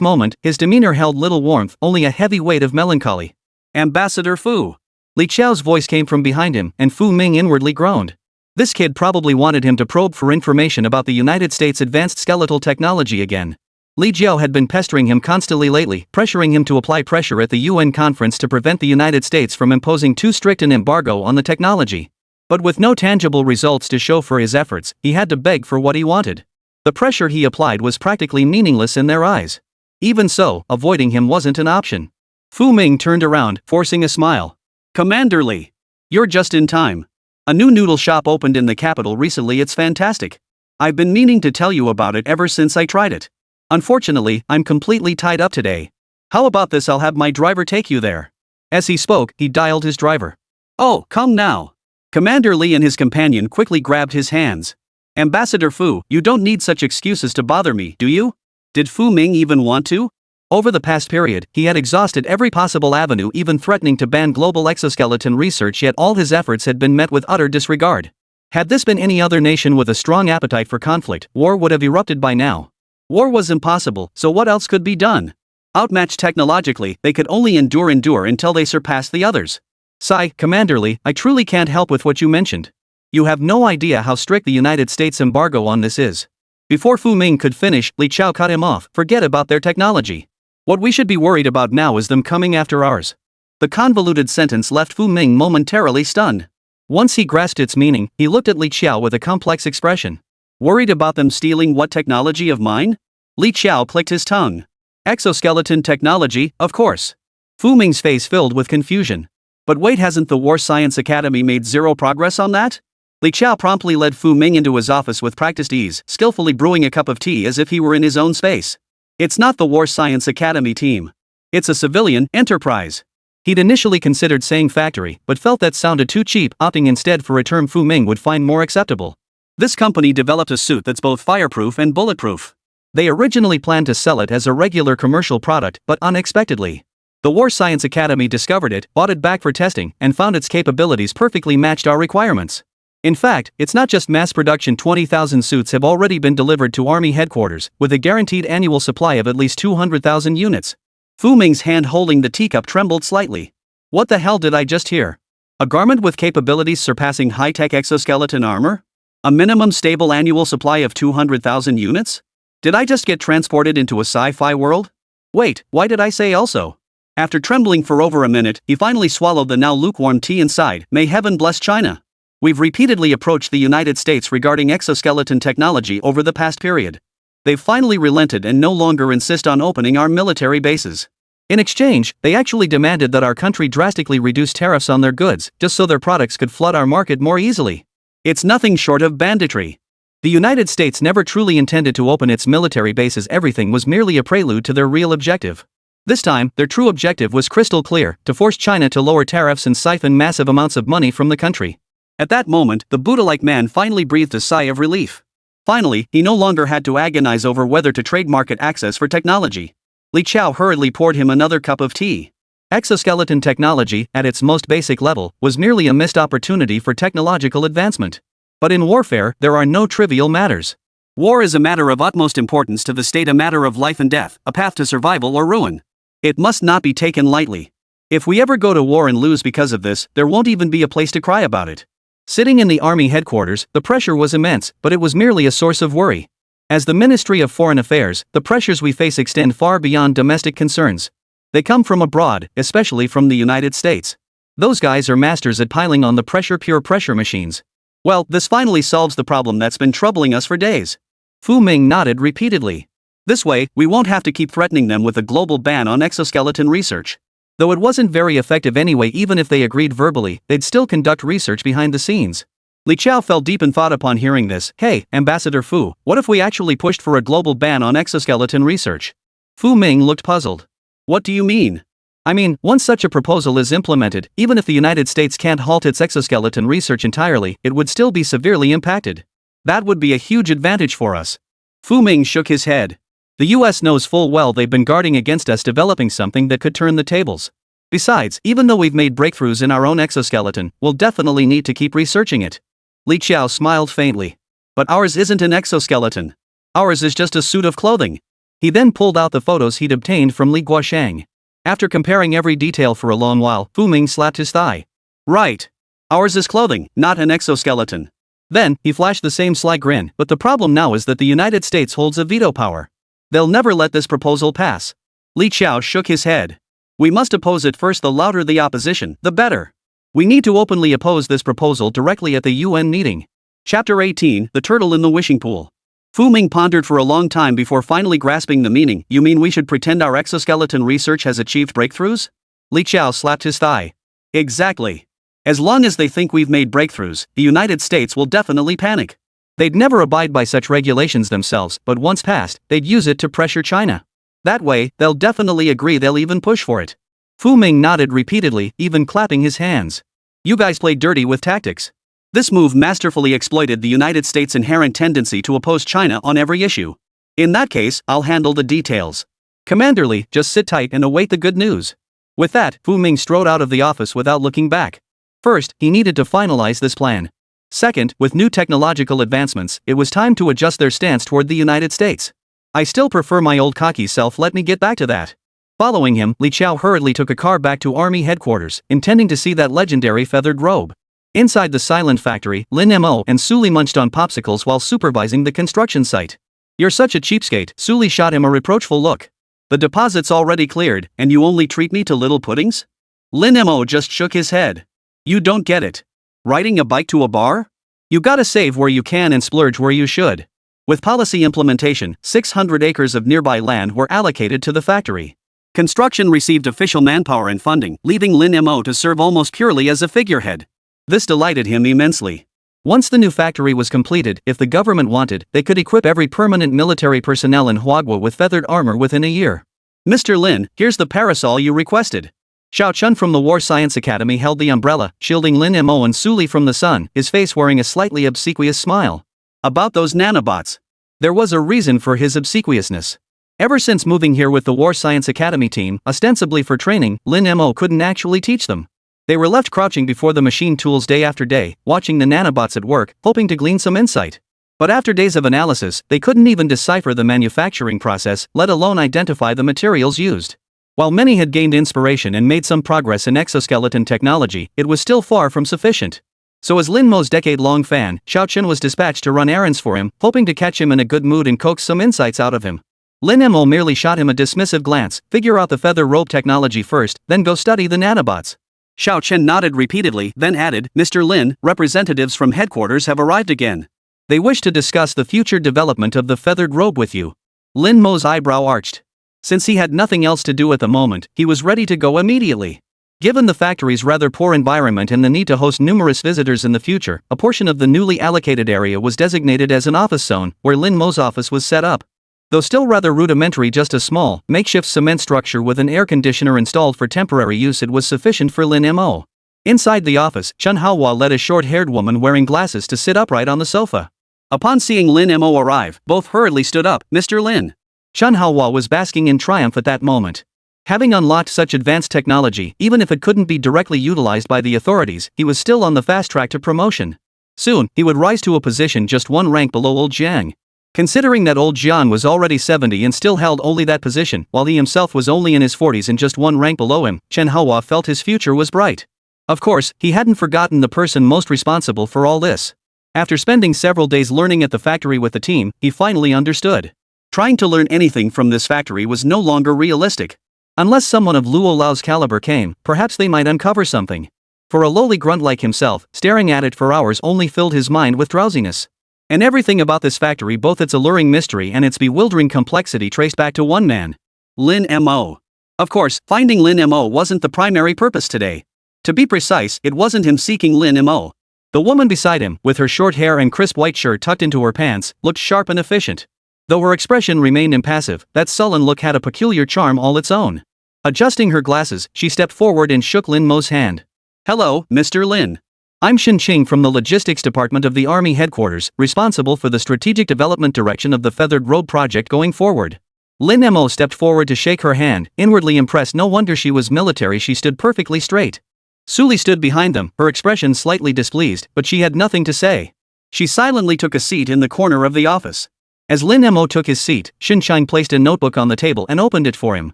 moment, his demeanor held little warmth, only a heavy weight of melancholy. Ambassador Fu. Li Chao's voice came from behind him, and Fu Ming inwardly groaned. This kid probably wanted him to probe for information about the United States' advanced skeletal technology again. Li Jiao had been pestering him constantly lately, pressuring him to apply pressure at the UN conference to prevent the United States from imposing too strict an embargo on the technology. But with no tangible results to show for his efforts, he had to beg for what he wanted. The pressure he applied was practically meaningless in their eyes. Even so, avoiding him wasn't an option. Fu Ming turned around, forcing a smile. Commander Li. You're just in time. A new noodle shop opened in the capital recently. It's fantastic. I've been meaning to tell you about it ever since I tried it. Unfortunately, I'm completely tied up today. How about this? I'll have my driver take you there. As he spoke, he dialed his driver. Oh, come now. Commander Li and his companion quickly grabbed his hands. Ambassador Fu, you don't need such excuses to bother me, do you? Did Fu Ming even want to? Over the past period, he had exhausted every possible avenue, even threatening to ban global exoskeleton research, yet all his efforts had been met with utter disregard. Had this been any other nation with a strong appetite for conflict, war would have erupted by now. War was impossible, so what else could be done? Outmatched technologically, they could only endure until they surpassed the others. Sigh, Commander Li, I truly can't help with what you mentioned. You have no idea how strict the United States embargo on this is. Before Fu Ming could finish, Li Chao cut him off. Forget about their technology. What we should be worried about now is them coming after ours. The convoluted sentence left Fu Ming momentarily stunned. Once he grasped its meaning, he looked at Li Chao with a complex expression. Worried about them stealing what technology of mine? Li Chao clicked his tongue. Exoskeleton technology, of course. Fu Ming's face filled with confusion. But wait, hasn't the War Science Academy made zero progress on that? Li Chao promptly led Fu Ming into his office with practiced ease, skillfully brewing a cup of tea as if he were in his own space. It's not the War Science Academy team. It's a civilian enterprise. He'd initially considered saying factory, but felt that sounded too cheap, opting instead for a term Fu Ming would find more acceptable. This company developed a suit that's both fireproof and bulletproof. They originally planned to sell it as a regular commercial product, but unexpectedly, the War Science Academy discovered it, bought it back for testing, and found its capabilities perfectly matched our requirements. In fact, it's not just mass production. 20,000 suits have already been delivered to Army headquarters, with a guaranteed annual supply of at least 200,000 units. Fu Ming's hand holding the teacup trembled slightly. What the hell did I just hear? A garment with capabilities surpassing high-tech exoskeleton armor? A minimum stable annual supply of 200,000 units? Did I just get transported into a sci-fi world? Wait, why did I say also? After trembling for over a minute, he finally swallowed the now lukewarm tea inside. May heaven bless China. We've repeatedly approached the United States regarding exoskeleton technology over the past period. They've finally relented and no longer insist on opening our military bases. In exchange, they actually demanded that our country drastically reduce tariffs on their goods, just so their products could flood our market more easily. It's nothing short of banditry. The United States never truly intended to open its military bases. Everything was merely a prelude to their real objective. This time, their true objective was crystal clear: to force China to lower tariffs and siphon massive amounts of money from the country. At that moment, the Buddha-like man finally breathed a sigh of relief. Finally, he no longer had to agonize over whether to trade market access for technology. Li Chao hurriedly poured him another cup of tea. Exoskeleton technology, at its most basic level, was merely a missed opportunity for technological advancement. But in warfare, there are no trivial matters. War is a matter of utmost importance to the state, a matter of life and death, a path to survival or ruin. It must not be taken lightly. If we ever go to war and lose because of this, there won't even be a place to cry about it. Sitting in the army headquarters, the pressure was immense, but it was merely a source of worry. As the Ministry of Foreign Affairs, the pressures we face extend far beyond domestic concerns. They come from abroad, especially from the United States. Those guys are masters at piling on the pressure, pure pressure machines. Well, this finally solves the problem that's been troubling us for days. Fu Ming nodded repeatedly. This way, we won't have to keep threatening them with a global ban on exoskeleton research. Though it wasn't very effective anyway. Even if they agreed verbally, they'd still conduct research behind the scenes. Li Chao fell deep in thought upon hearing this. Hey, Ambassador Fu, what if we actually pushed for a global ban on exoskeleton research? Fu Ming looked puzzled. What do you mean? I mean, once such a proposal is implemented, even if the United States can't halt its exoskeleton research entirely, it would still be severely impacted. That would be a huge advantage for us. Fu Ming shook his head. The US knows full well they've been guarding against us developing something that could turn the tables. Besides, even though we've made breakthroughs in our own exoskeleton, we'll definitely need to keep researching it. Li Chao smiled faintly. But ours isn't an exoskeleton. Ours is just a suit of clothing. He then pulled out the photos he'd obtained from Li Guoshang. After comparing every detail for a long while, Fu Ming slapped his thigh. Right. Ours is clothing, not an exoskeleton. Then, he flashed the same sly grin. But the problem now is that the United States holds a veto power. They'll never let this proposal pass. Li Chao shook his head. We must oppose it first. The louder the opposition, the better. We need to openly oppose this proposal directly at the UN meeting. Chapter 18, The Turtle in the Wishing Pool. Fu Ming pondered for a long time before finally grasping the meaning. You mean we should pretend our exoskeleton research has achieved breakthroughs? Li Chao slapped his thigh. Exactly. As long as they think we've made breakthroughs, the United States will definitely panic. They'd never abide by such regulations themselves, but once passed, they'd use it to pressure China. That way, they'll definitely agree. They'll even push for it. Fu Ming nodded repeatedly, even clapping his hands. You guys played dirty with tactics. This move masterfully exploited the United States' inherent tendency to oppose China on every issue. In that case, I'll handle the details. Commander Li, just sit tight and await the good news. With that, Fu Ming strode out of the office without looking back. First, he needed to finalize this plan. Second, with new technological advancements, it was time to adjust their stance toward the United States. I still prefer my old cocky self. Let me get back to that. Following him, Li Chao hurriedly took a car back to Army headquarters, intending to see that legendary feathered robe. Inside the silent factory, Lin Mo and Suli munched on popsicles while supervising the construction site. You're such a cheapskate, Suli shot him a reproachful look. The deposit's already cleared, and you only treat me to little puddings? Lin Mo just shook his head. You don't get it. Riding a bike to a bar? You gotta save where you can and splurge where you should. With policy implementation, 600 acres of nearby land were allocated to the factory. Construction received official manpower and funding, leaving Lin Mo to serve almost purely as a figurehead. This delighted him immensely. Once the new factory was completed, if the government wanted, they could equip every permanent military personnel in Huagua with feathered armor within a year. Mr. Lin, here's the parasol you requested. Xiao Chun from the War Science Academy held the umbrella, shielding Lin Mo and Suli from the sun, his face wearing a slightly obsequious smile. About those nanobots. There was a reason for his obsequiousness. Ever since moving here with the War Science Academy team, ostensibly for training, Lin Mo couldn't actually teach them. They were left crouching before the machine tools day after day, watching the nanobots at work, hoping to glean some insight. But after days of analysis, they couldn't even decipher the manufacturing process, let alone identify the materials used. While many had gained inspiration and made some progress in exoskeleton technology, it was still far from sufficient. So as Lin Mo's decade-long fan, Xiao Chen was dispatched to run errands for him, hoping to catch him in a good mood and coax some insights out of him. Lin Mo merely shot him a dismissive glance, figure out the feather robe technology first, then go study the nanobots. Xiao Chen nodded repeatedly, then added, Mr. Lin, representatives from headquarters have arrived again. They wish to discuss the future development of the feathered robe with you. Lin Mo's eyebrow arched. Since he had nothing else to do at the moment, he was ready to go immediately. Given the factory's rather poor environment and the need to host numerous visitors in the future, a portion of the newly allocated area was designated as an office zone, where Lin Mo's office was set up. Though still rather rudimentary, just a small, makeshift cement structure with an air conditioner installed for temporary use, it was sufficient for Lin Mo. Inside the office, Chen Haohua led a short-haired woman wearing glasses to sit upright on the sofa. Upon seeing Lin Mo arrive, both hurriedly stood up. Mr. Lin. Chen Haohua was basking in triumph at that moment. Having unlocked such advanced technology, even if it couldn't be directly utilized by the authorities, he was still on the fast track to promotion. Soon, he would rise to a position just one rank below old Jiang. Considering that old Jiang was already 70 and still held only that position, while he himself was only in his 40s and just one rank below him, Chen Haohua felt his future was bright. Of course, he hadn't forgotten the person most responsible for all this. After spending several days learning at the factory with the team, he finally understood. Trying to learn anything from this factory was no longer realistic. Unless someone of Luo Lao's caliber came, perhaps they might uncover something. For a lowly grunt like himself, staring at it for hours only filled his mind with drowsiness. And everything about this factory, both its alluring mystery and its bewildering complexity, traced back to one man. Lin Mo. Of course, finding Lin Mo wasn't the primary purpose today. To be precise, it wasn't him seeking Lin Mo. The woman beside him, with her short hair and crisp white shirt tucked into her pants, looked sharp and efficient. Though her expression remained impassive, that sullen look had a peculiar charm all its own. Adjusting her glasses, she stepped forward and shook Lin Mo's hand. Hello, Mr. Lin. I'm Shin Qing from the Logistics Department of the Army Headquarters, responsible for the strategic development direction of the Feathered Robe project going forward. Lin Mo stepped forward to shake her hand, inwardly impressed. No wonder she was military, she stood perfectly straight. Suli stood behind them, her expression slightly displeased, but she had nothing to say. She silently took a seat in the corner of the office. As Lin Mo took his seat, Shin Qing placed a notebook on the table and opened it for him.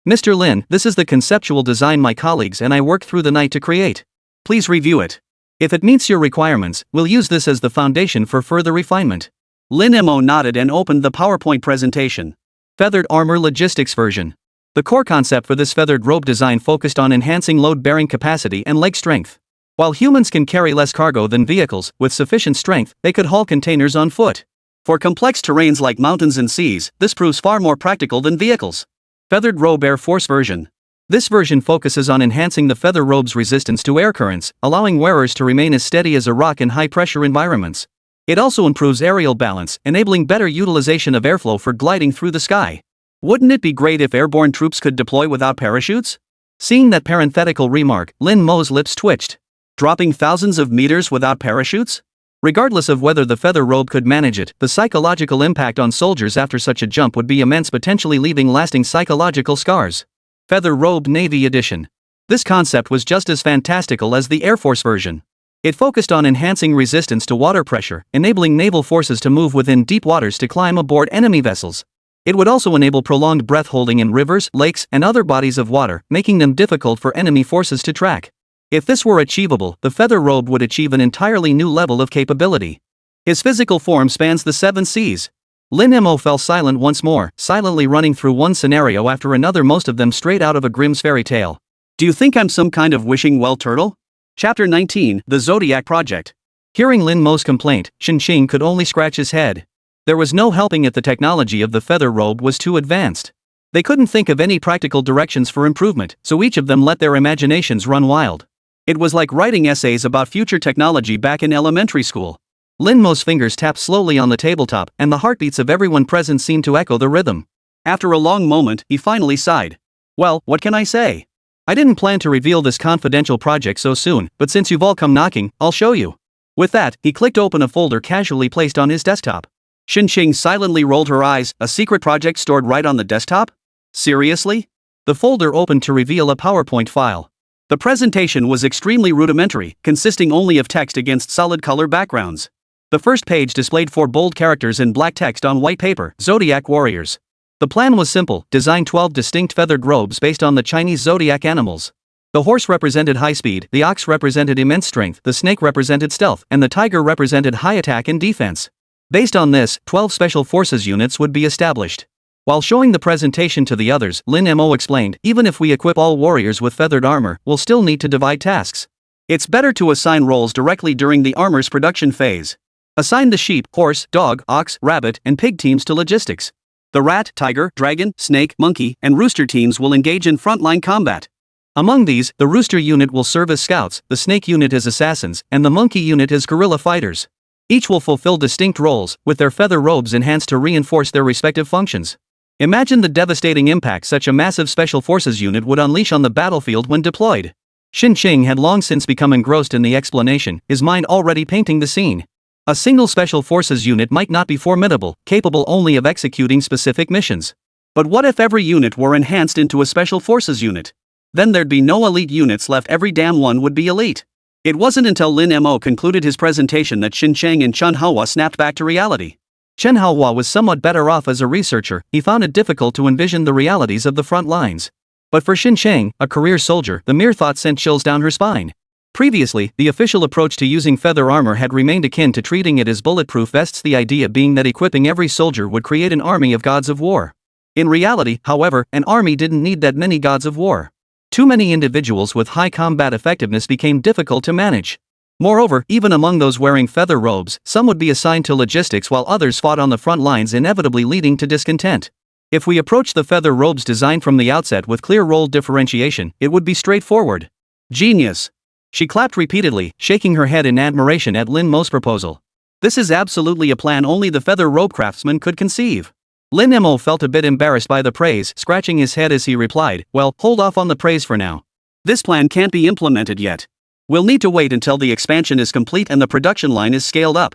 Mr. Lin, this is the conceptual design my colleagues and I worked through the night to create. Please review it. If it meets your requirements, we'll use this as the foundation for further refinement. Lin Mo nodded and opened the PowerPoint presentation. Feathered Armor Logistics Version. The core concept for this feathered robe design focused on enhancing load-bearing capacity and leg strength. While humans can carry less cargo than vehicles, with sufficient strength, they could haul containers on foot. For complex terrains like mountains and seas, this proves far more practical than vehicles. Feathered Robe Air Force Version. This version focuses on enhancing the feather robe's resistance to air currents, allowing wearers to remain as steady as a rock in high-pressure environments. It also improves aerial balance, enabling better utilization of airflow for gliding through the sky. Wouldn't it be great if airborne troops could deploy without parachutes? Seeing that parenthetical remark, Lin Mo's lips twitched. Dropping thousands of meters without parachutes? Regardless of whether the feather robe could manage it, the psychological impact on soldiers after such a jump would be immense, potentially leaving lasting psychological scars. Feather Robe Navy Edition. This concept was just as fantastical as the Air Force version. It focused on enhancing resistance to water pressure, enabling naval forces to move within deep waters to climb aboard enemy vessels. It would also enable prolonged breath holding in rivers, lakes, and other bodies of water, making them difficult for enemy forces to track. If this were achievable, the feather robe would achieve an entirely new level of capability. His physical form spans the 7 seas. Lin Mo fell silent once more, silently running through one scenario after another, most of them straight out of a Grimm's fairy tale. Do you think I'm some kind of wishing well turtle? Chapter 19, The Zodiac Project. Hearing Lin Mo's complaint, Shin Qing could only scratch his head. There was no helping it, the technology of the feather robe was too advanced. They couldn't think of any practical directions for improvement, so each of them let their imaginations run wild. It was like writing essays about future technology back in elementary school. Lin Mo's fingers tapped slowly on the tabletop, and the heartbeats of everyone present seemed to echo the rhythm. After a long moment, he finally sighed. Well, what can I say? I didn't plan to reveal this confidential project so soon, but since you've all come knocking, I'll show you. With that, he clicked open a folder casually placed on his desktop. Shin Qing silently rolled her eyes. A secret project stored right on the desktop? Seriously? The folder opened to reveal a PowerPoint file. The presentation was extremely rudimentary, consisting only of text against solid color backgrounds. The first page displayed 4 bold characters in black text on white paper: Zodiac Warriors. The plan was simple: design 12 distinct feathered robes based on the Chinese zodiac animals. The horse represented high speed, the ox represented immense strength, the snake represented stealth, and the tiger represented high attack and defense. Based on this, 12 special forces units would be established. While showing the presentation to the others, Lin Mo explained, even if we equip all warriors with feathered armor, we'll still need to divide tasks. It's better to assign roles directly during the armor's production phase. Assign the sheep, horse, dog, ox, rabbit, and pig teams to logistics. The rat, tiger, dragon, snake, monkey, and rooster teams will engage in frontline combat. Among these, the rooster unit will serve as scouts, the snake unit as assassins, and the monkey unit as guerrilla fighters. Each will fulfill distinct roles, with their feather robes enhanced to reinforce their respective functions. Imagine the devastating impact such a massive special forces unit would unleash on the battlefield when deployed. Xin Qing had long since become engrossed in the explanation, his mind already painting the scene. A single special forces unit might not be formidable, capable only of executing specific missions. But what if every unit were enhanced into a special forces unit? Then there'd be no elite units left, every damn one would be elite. It wasn't until Lin Mo concluded his presentation that Xin Cheng and Chen Haohua snapped back to reality. Chen Haohua was somewhat better off as a researcher, he found it difficult to envision the realities of the front lines. But for Xin Cheng, a career soldier, the mere thought sent chills down her spine. Previously, the official approach to using feather armor had remained akin to treating it as bulletproof vests, the idea being that equipping every soldier would create an army of gods of war. In reality, however, an army didn't need that many gods of war. Too many individuals with high combat effectiveness became difficult to manage. Moreover, even among those wearing feather robes, some would be assigned to logistics while others fought on the front lines, inevitably leading to discontent. If we approach the feather robes design from the outset with clear role differentiation, it would be straightforward. Genius! She clapped repeatedly, shaking her head in admiration at Lin Mo's proposal. This is absolutely a plan only the feather robe craftsman could conceive. Lin Mo felt a bit embarrassed by the praise, scratching his head as he replied, well, hold off on the praise for now. This plan can't be implemented yet. We'll need to wait until the expansion is complete and the production line is scaled up.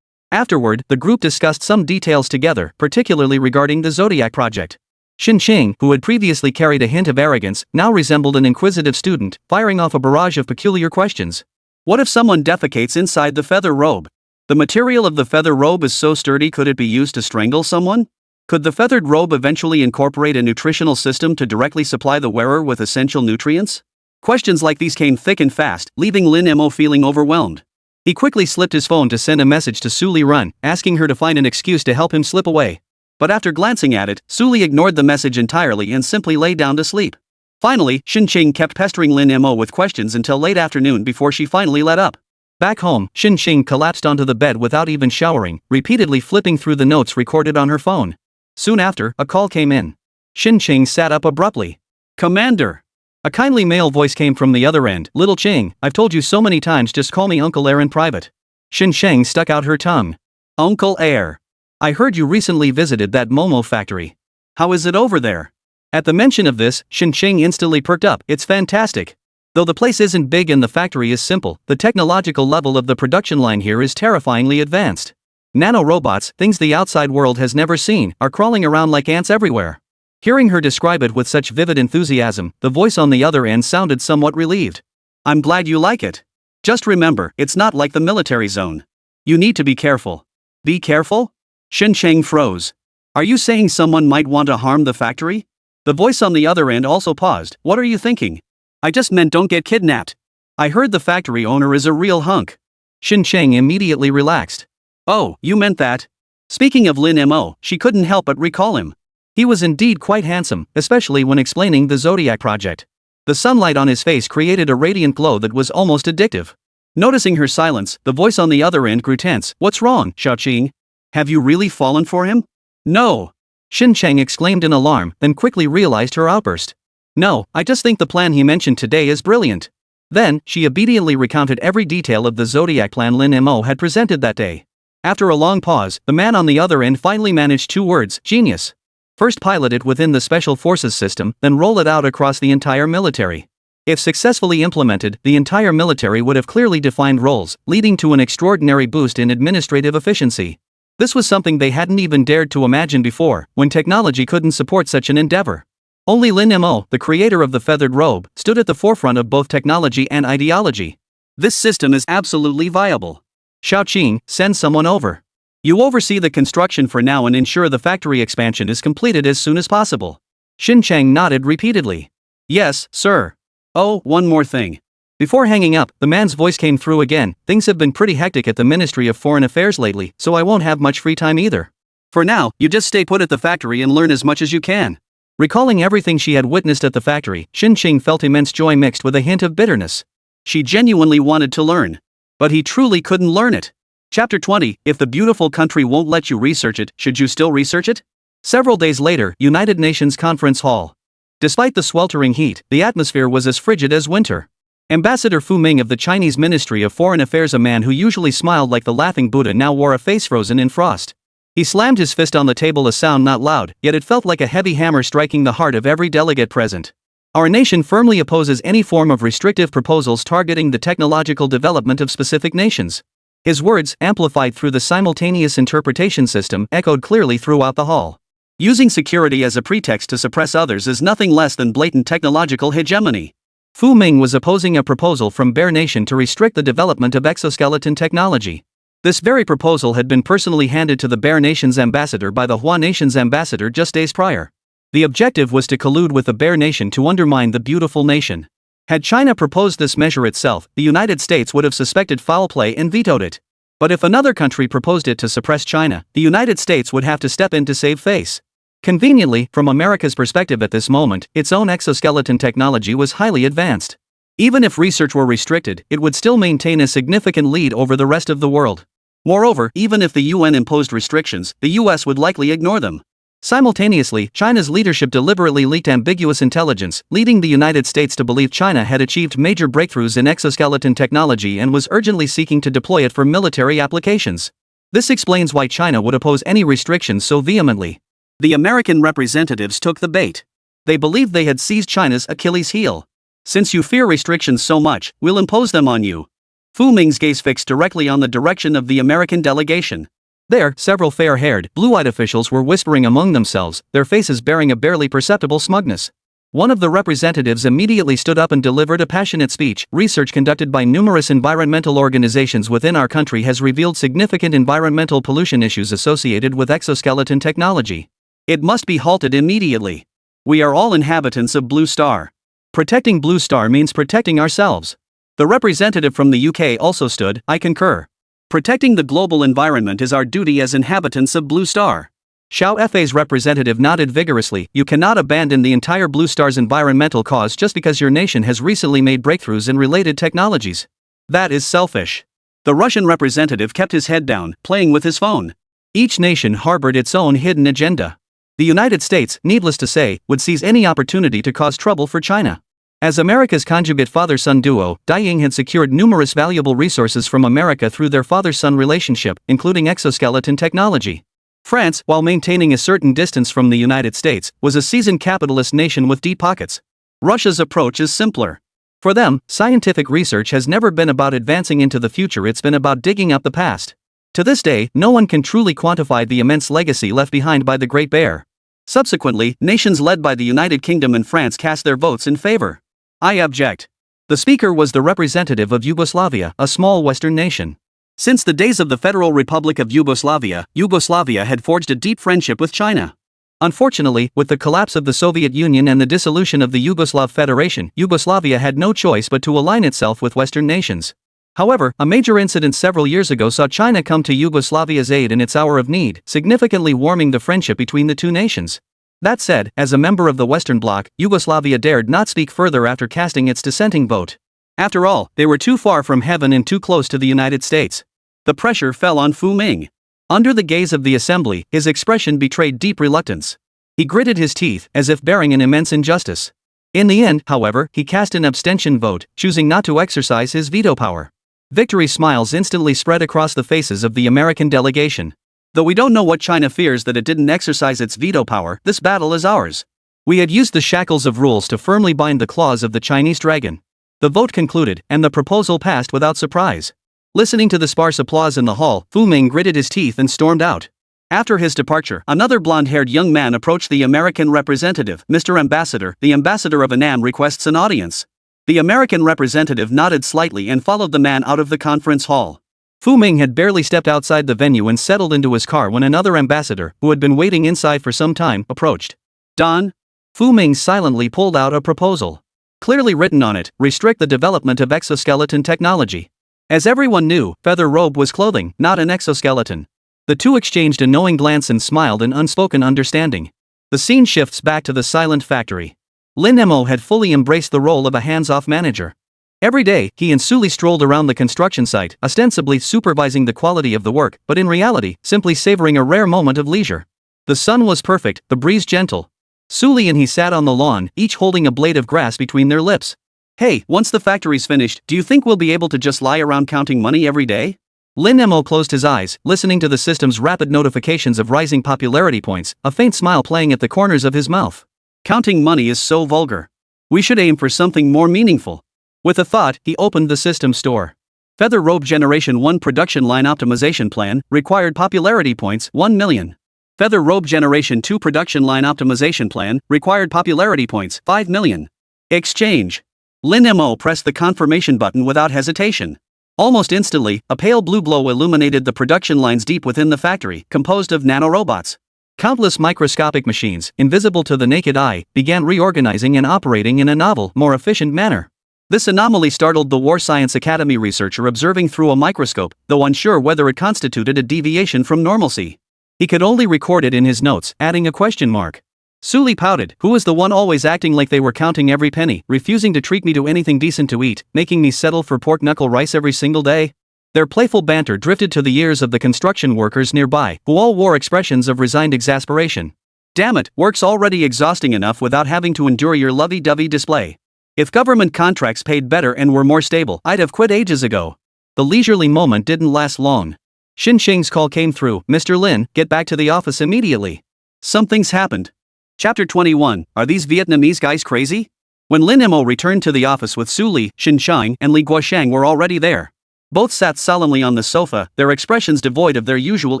Afterward, the group discussed some details together, particularly regarding the Zodiac project. Xin Qing, who had previously carried a hint of arrogance, now resembled an inquisitive student, firing off a barrage of peculiar questions. What if someone defecates inside the feather robe? The material of the feather robe is so sturdy, could it be used to strangle someone? Could the feathered robe eventually incorporate a nutritional system to directly supply the wearer with essential nutrients? Questions like these came thick and fast, leaving Lin Mo feeling overwhelmed. He quickly slipped his phone to send a message to Su Li Run, asking her to find an excuse to help him slip away. But after glancing at it, Su Li ignored the message entirely and simply lay down to sleep. Finally, Xin Qing kept pestering Lin Mo with questions until late afternoon before she finally let up. Back home, Xin Qing collapsed onto the bed without even showering, repeatedly flipping through the notes recorded on her phone. Soon after, a call came in. Xin Qing sat up abruptly. Commander! A kindly male voice came from the other end. Little Qing, I've told you so many times, just call me Uncle Air in private. Xin Qing stuck out her tongue. Uncle Air. I heard you recently visited that Momo factory. How is it over there? At the mention of this, Xin Qing instantly perked up. It's fantastic. Though the place isn't big and the factory is simple, the technological level of the production line here is terrifyingly advanced. Nano-robots, things the outside world has never seen, are crawling around like ants everywhere. Hearing her describe it with such vivid enthusiasm, the voice on the other end sounded somewhat relieved. I'm glad you like it. Just remember, it's not like the military zone. You need to be careful. Be careful? Xin Cheng froze. Are you saying someone might want to harm the factory? The voice on the other end also paused. What are you thinking? I just meant don't get kidnapped. I heard the factory owner is a real hunk. Xin Cheng immediately relaxed. Oh, you meant that? Speaking of Lin Mo, she couldn't help but recall him. He was indeed quite handsome, especially when explaining the Zodiac project. The sunlight on his face created a radiant glow that was almost addictive. Noticing her silence, the voice on the other end grew tense. What's wrong, Xiaoqing? Have you really fallen for him? No. Xin Cheng exclaimed in alarm, then quickly realized her outburst. No, I just think the plan he mentioned today is brilliant. Then, she obediently recounted every detail of the Zodiac plan Lin Mo had presented that day. After a long pause, the man on the other end finally managed 2 words, genius. First pilot it within the Special Forces system, then roll it out across the entire military. If successfully implemented, the entire military would have clearly defined roles, leading to an extraordinary boost in administrative efficiency. This was something they hadn't even dared to imagine before, when technology couldn't support such an endeavor. Only Lin Mo, the creator of the feathered robe, stood at the forefront of both technology and ideology. This system is absolutely viable. Xiaoqing, send someone over. You oversee the construction for now and ensure the factory expansion is completed as soon as possible. Xin Chang nodded repeatedly. Yes, sir. Oh, one more thing. Before hanging up, the man's voice came through again. Things have been pretty hectic at the Ministry of Foreign Affairs lately, so I won't have much free time either. For now, you just stay put at the factory and learn as much as you can. Recalling everything she had witnessed at the factory, Xin Chang felt immense joy mixed with a hint of bitterness. She genuinely wanted to learn. But he truly couldn't learn it. Chapter 20, If the beautiful country won't let you research it, should you still research it? Several days later, United Nations Conference Hall. Despite the sweltering heat, the atmosphere was as frigid as winter. Ambassador Fu Ming of the Chinese Ministry of Foreign Affairs, a man who usually smiled like the laughing Buddha, now wore a face frozen in frost. He slammed his fist on the table, a sound not loud, yet it felt like a heavy hammer striking the heart of every delegate present. Our nation firmly opposes any form of restrictive proposals targeting the technological development of specific nations. His words, amplified through the simultaneous interpretation system, echoed clearly throughout the hall. Using security as a pretext to suppress others is nothing less than blatant technological hegemony. Fu Ming was opposing a proposal from Bear Nation to restrict the development of exoskeleton technology. This very proposal had been personally handed to the Bear Nation's ambassador by the Hua Nation's ambassador just days prior. The objective was to collude with the Bear Nation to undermine the beautiful nation. Had China proposed this measure itself, the United States would have suspected foul play and vetoed it. But if another country proposed it to suppress China, the United States would have to step in to save face. Conveniently, from America's perspective at this moment, its own exoskeleton technology was highly advanced. Even if research were restricted, it would still maintain a significant lead over the rest of the world. Moreover, even if the UN imposed restrictions, the US would likely ignore them. Simultaneously, China's leadership deliberately leaked ambiguous intelligence, leading the United States to believe China had achieved major breakthroughs in exoskeleton technology and was urgently seeking to deploy it for military applications. This explains why China would oppose any restrictions so vehemently. The American representatives took the bait. They believed they had seized China's Achilles heel. Since you fear restrictions so much, we'll impose them on you. Fu Ming's gaze fixed directly on the direction of the American delegation. There, several fair-haired, blue-eyed officials were whispering among themselves, their faces bearing a barely perceptible smugness. One of the representatives immediately stood up and delivered a passionate speech. Research conducted by numerous environmental organizations within our country has revealed significant environmental pollution issues associated with exoskeleton technology. It must be halted immediately. We are all inhabitants of Blue Star. Protecting Blue Star means protecting ourselves. The representative from the UK also stood, I concur. Protecting the global environment is our duty as inhabitants of Blue Star. Xiao Fei's representative nodded vigorously. You cannot abandon the entire Blue Star's environmental cause just because your nation has recently made breakthroughs in related technologies. That is selfish. The Russian representative kept his head down, playing with his phone. Each nation harbored its own hidden agenda. The United States, needless to say, would seize any opportunity to cause trouble for China. As America's conjugate father-son duo, Daiying had secured numerous valuable resources from America through their father-son relationship, including exoskeleton technology. France, while maintaining a certain distance from the United States, was a seasoned capitalist nation with deep pockets. Russia's approach is simpler. For them, scientific research has never been about advancing into the future, it's been about digging up the past. To this day, no one can truly quantify the immense legacy left behind by the Great Bear. Subsequently, nations led by the United Kingdom and France cast their votes in favor. I object. The speaker was the representative of Yugoslavia, a small Western nation. Since the days of the Federal Republic of Yugoslavia, Yugoslavia had forged a deep friendship with China. Unfortunately, with the collapse of the Soviet Union and the dissolution of the Yugoslav Federation, Yugoslavia had no choice but to align itself with Western nations. However, a major incident several years ago saw China come to Yugoslavia's aid in its hour of need, significantly warming the friendship between the two nations. That said, as a member of the Western Bloc, Yugoslavia dared not speak further after casting its dissenting vote. After all, they were too far from heaven and too close to the United States. The pressure fell on Fu Ming. Under the gaze of the assembly, his expression betrayed deep reluctance. He gritted his teeth, as if bearing an immense injustice. In the end, however, he cast an abstention vote, choosing not to exercise his veto power. Victory smiles instantly spread across the faces of the American delegation. Though we don't know what China fears that it didn't exercise its veto power, this battle is ours. We had used the shackles of rules to firmly bind the claws of the Chinese dragon. The vote concluded, and the proposal passed without surprise. Listening to the sparse applause in the hall, Fu Ming gritted his teeth and stormed out. After his departure, another blonde-haired young man approached the American representative. Mr. Ambassador, the ambassador of Annam requests an audience. The American representative nodded slightly and followed the man out of the conference hall. Fu Ming had barely stepped outside the venue and settled into his car when another ambassador, who had been waiting inside for some time, approached. Don? Fu Ming silently pulled out a proposal. Clearly written on it, restrict the development of exoskeleton technology. As everyone knew, feather robe was clothing, not an exoskeleton. The two exchanged a knowing glance and smiled in unspoken understanding. The scene shifts back to the silent factory. Lin Mo had fully embraced the role of a hands-off manager. Every day, he and Suli strolled around the construction site, ostensibly supervising the quality of the work, but in reality, simply savoring a rare moment of leisure. The sun was perfect, the breeze gentle. Suli and he sat on the lawn, each holding a blade of grass between their lips. Hey, once the factory's finished, do you think we'll be able to just lie around counting money every day? Lin Mo closed his eyes, listening to the system's rapid notifications of rising popularity points, a faint smile playing at the corners of his mouth. Counting money is so vulgar. We should aim for something more meaningful. With a thought, he opened the system store. Feather Robe Generation 1 Production Line Optimization Plan, required popularity points 1 million. Feather Robe Generation 2 Production Line Optimization Plan, required popularity points 5 million. Exchange. Lin Mo pressed the confirmation button without hesitation. Almost instantly, a pale blue glow illuminated the production lines deep within the factory, composed of nanorobots. Countless microscopic machines, invisible to the naked eye, began reorganizing and operating in a novel, more efficient manner. This anomaly startled the War Science Academy researcher observing through a microscope, though unsure whether it constituted a deviation from normalcy. He could only record it in his notes, adding a question mark. Suli pouted, who was the one always acting like they were counting every penny, refusing to treat me to anything decent to eat, making me settle for pork knuckle rice every single day? Their playful banter drifted to the ears of the construction workers nearby, who all wore expressions of resigned exasperation. Damn it, work's already exhausting enough without having to endure your lovey-dovey display. If government contracts paid better and were more stable, I'd have quit ages ago. The leisurely moment didn't last long. Xin Xing's call came through, Mr. Lin, get back to the office immediately. Something's happened. Chapter 21, Are these Vietnamese guys crazy? When Lin Mo returned to the office with Su Li, Xin Shang and Li Guoshang were already there. Both sat solemnly on the sofa, their expressions devoid of their usual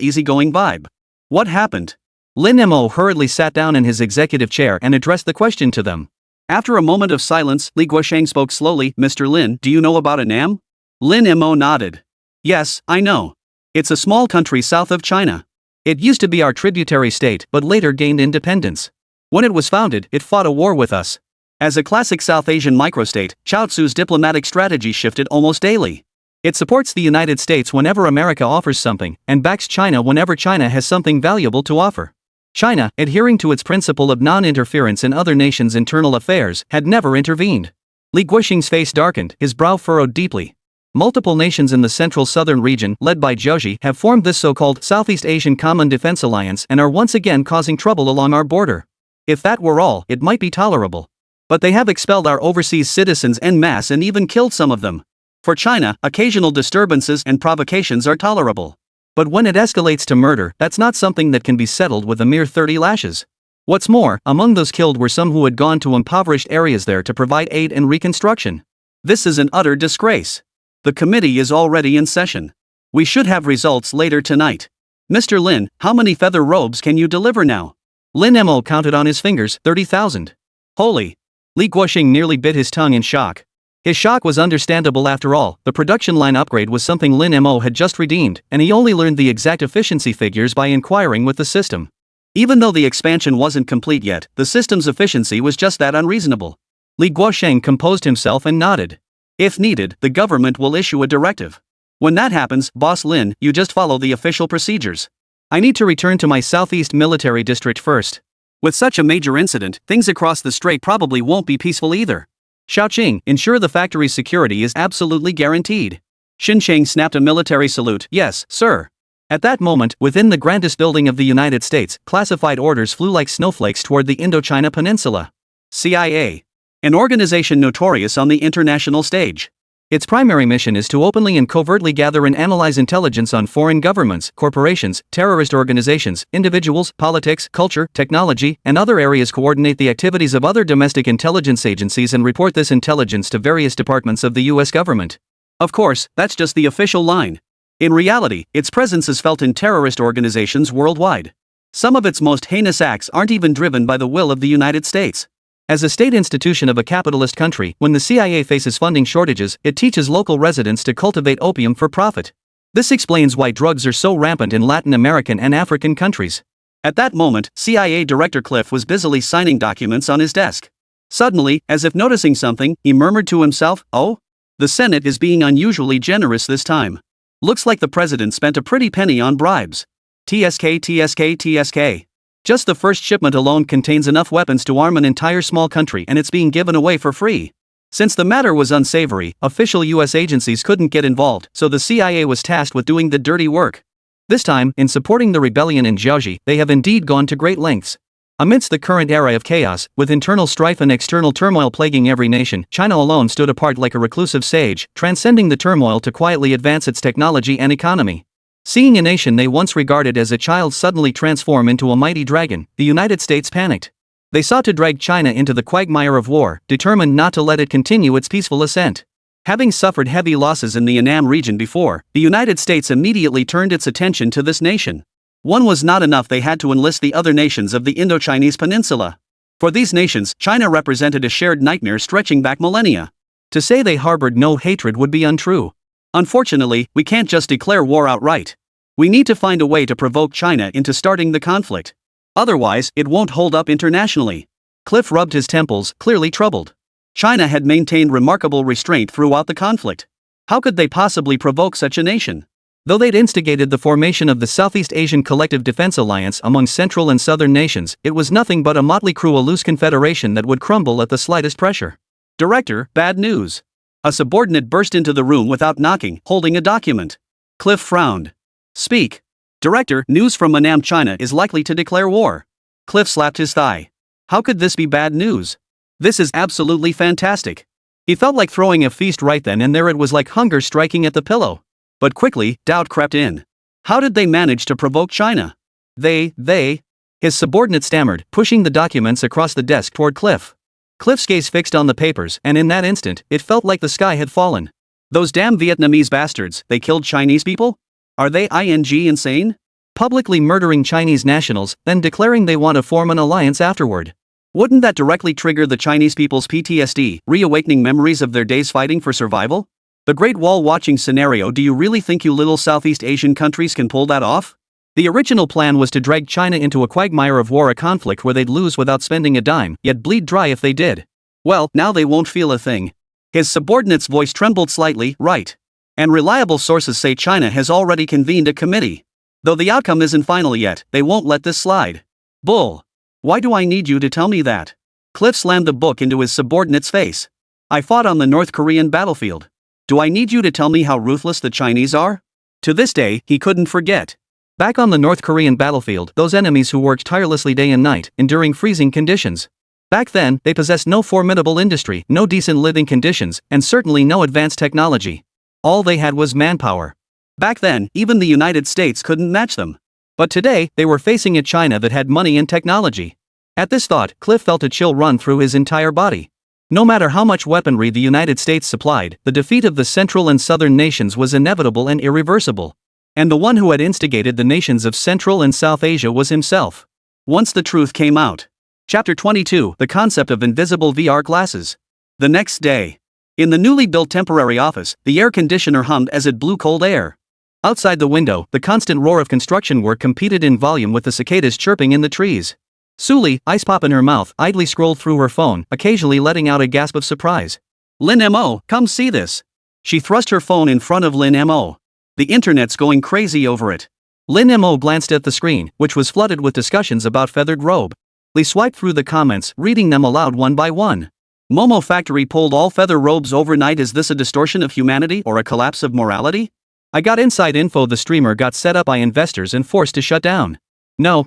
easygoing vibe. What happened? Lin Mo hurriedly sat down in his executive chair and addressed the question to them. After a moment of silence, Li Guoshang spoke slowly, Mr. Lin, do you know about Annam? Lin Mo nodded. Yes, I know. It's a small country south of China. It used to be our tributary state, but later gained independence. When it was founded, it fought a war with us. As a classic South Asian microstate, Chaozu's diplomatic strategy shifted almost daily. It supports the United States whenever America offers something, and backs China whenever China has something valuable to offer. China, adhering to its principle of non-interference in other nations' internal affairs, had never intervened. Li Guoxing's face darkened, his brow furrowed deeply. Multiple nations in the central southern region, led by Zhouji, have formed this so-called Southeast Asian Common Defense Alliance and are once again causing trouble along our border. If that were all, it might be tolerable. But they have expelled our overseas citizens en masse and even killed some of them. For China, occasional disturbances and provocations are tolerable. But when it escalates to murder, that's not something that can be settled with a mere 30 lashes. What's more, among those killed were some who had gone to impoverished areas there to provide aid and reconstruction. This is an utter disgrace. The committee is already in session. We should have results later tonight. Mr. Lin, how many feather robes can you deliver now? Lin Mo counted on his fingers, 30,000. Holy! Li Guoxing nearly bit his tongue in shock. His shock was understandable after all, the production line upgrade was something Lin Mo had just redeemed, and he only learned the exact efficiency figures by inquiring with the system. Even though the expansion wasn't complete yet, the system's efficiency was just that unreasonable. Li Guosheng composed himself and nodded. If needed, the government will issue a directive. When that happens, Boss Lin, you just follow the official procedures. I need to return to my Southeast Military District first. With such a major incident, things across the strait probably won't be peaceful either. Xiaoqing, ensure the factory's security is absolutely guaranteed. Xinsheng snapped a military salute. Yes, sir. At that moment, within the grandest building of the United States, classified orders flew like snowflakes toward the Indochina Peninsula. CIA. An organization notorious on the international stage. Its primary mission is to openly and covertly gather and analyze intelligence on foreign governments, corporations, terrorist organizations, individuals, politics, culture, technology, and other areas, coordinate the activities of other domestic intelligence agencies and report this intelligence to various departments of the US government. Of course, that's just the official line. In reality, its presence is felt in terrorist organizations worldwide. Some of its most heinous acts aren't even driven by the will of the United States. As a state institution of a capitalist country, when the CIA faces funding shortages, it teaches local residents to cultivate opium for profit. This explains why drugs are so rampant in Latin American and African countries. At that moment, CIA Director Cliff was busily signing documents on his desk. Suddenly, as if noticing something, he murmured to himself, "Oh? The Senate is being unusually generous this time. Looks like the president spent a pretty penny on bribes. TSK, TSK, TSK. Just the first shipment alone contains enough weapons to arm an entire small country, and it's being given away for free." Since the matter was unsavory, official US agencies couldn't get involved, so the CIA was tasked with doing the dirty work. This time, in supporting the rebellion in Jiaoxi, they have indeed gone to great lengths. Amidst the current era of chaos, with internal strife and external turmoil plaguing every nation, China alone stood apart like a reclusive sage, transcending the turmoil to quietly advance its technology and economy. Seeing a nation they once regarded as a child suddenly transform into a mighty dragon, the United States panicked. They sought to drag China into the quagmire of war, determined not to let it continue its peaceful ascent. Having suffered heavy losses in the Annam region before, the United States immediately turned its attention to this nation. One was not enough, they had to enlist the other nations of the Indo-Chinese peninsula. For these nations, China represented a shared nightmare stretching back millennia. To say they harbored no hatred would be untrue. Unfortunately, we can't just declare war outright. We need to find a way to provoke China into starting the conflict. Otherwise, it won't hold up internationally. Cliff rubbed his temples, clearly troubled. China had maintained remarkable restraint throughout the conflict. How could they possibly provoke such a nation? Though they'd instigated the formation of the Southeast Asian Collective Defense Alliance among Central and Southern nations, it was nothing but a motley crew, a loose confederation that would crumble at the slightest pressure. "Director, bad news." A subordinate burst into the room without knocking, holding a document. Cliff frowned. "Speak." "Director, news from Annam, China is likely to declare war." Cliff slapped his thigh. How could this be bad news? This is absolutely fantastic. He felt like throwing a feast right then and there. It was like hunger striking at the pillow. But quickly, doubt crept in. How did they manage to provoke China? His subordinate stammered, pushing the documents across the desk toward Cliff. Cliff's gaze fixed on the papers, and in that instant, it felt like the sky had fallen. Those damn Vietnamese bastards, they killed Chinese people? Are they insane? Publicly murdering Chinese nationals, then declaring they want to form an alliance afterward. Wouldn't that directly trigger the Chinese people's PTSD, reawakening memories of their days fighting for survival? The Great Wall watching scenario. Do you really think you little Southeast Asian countries can pull that off? The original plan was to drag China into a quagmire of war, a conflict where they'd lose without spending a dime, yet bleed dry if they did. Well, now they won't feel a thing. His subordinate's voice trembled slightly. Right. And reliable sources say China has already convened a committee. Though the outcome isn't final yet, they won't let this slide. Bull. Why do I need you to tell me that? Cliff slammed the book into his subordinate's face. I fought on the North Korean battlefield. Do I need you to tell me how ruthless the Chinese are? To this day, he couldn't forget. Back on the North Korean battlefield, those enemies who worked tirelessly day and night, enduring freezing conditions. Back then, they possessed no formidable industry, no decent living conditions, and certainly no advanced technology. All they had was manpower. Back then, even the United States couldn't match them. But today, they were facing a China that had money and technology. At this thought, Cliff felt a chill run through his entire body. No matter how much weaponry the United States supplied, the defeat of the Central and Southern nations was inevitable and irreversible. And the one who had instigated the nations of Central and South Asia was himself. Once the truth came out. Chapter 22: The Concept of Invisible VR Glasses. The next day. In the newly built temporary office, the air conditioner hummed as it blew cold air. Outside the window, the constant roar of construction work competed in volume with the cicadas chirping in the trees. Suli, ice pop in her mouth, idly scrolled through her phone, occasionally letting out a gasp of surprise. Lin Mo, come see this. She thrust her phone in front of Lin Mo. The internet's going crazy over it. Lin Mo glanced at the screen, which was flooded with discussions about feathered robe. Lee swiped through the comments, reading them aloud one by one. Momo Factory pulled all feather robes overnight. Is this a distortion of humanity or a collapse of morality? I got inside info. The streamer got set up by investors and forced to shut down. No,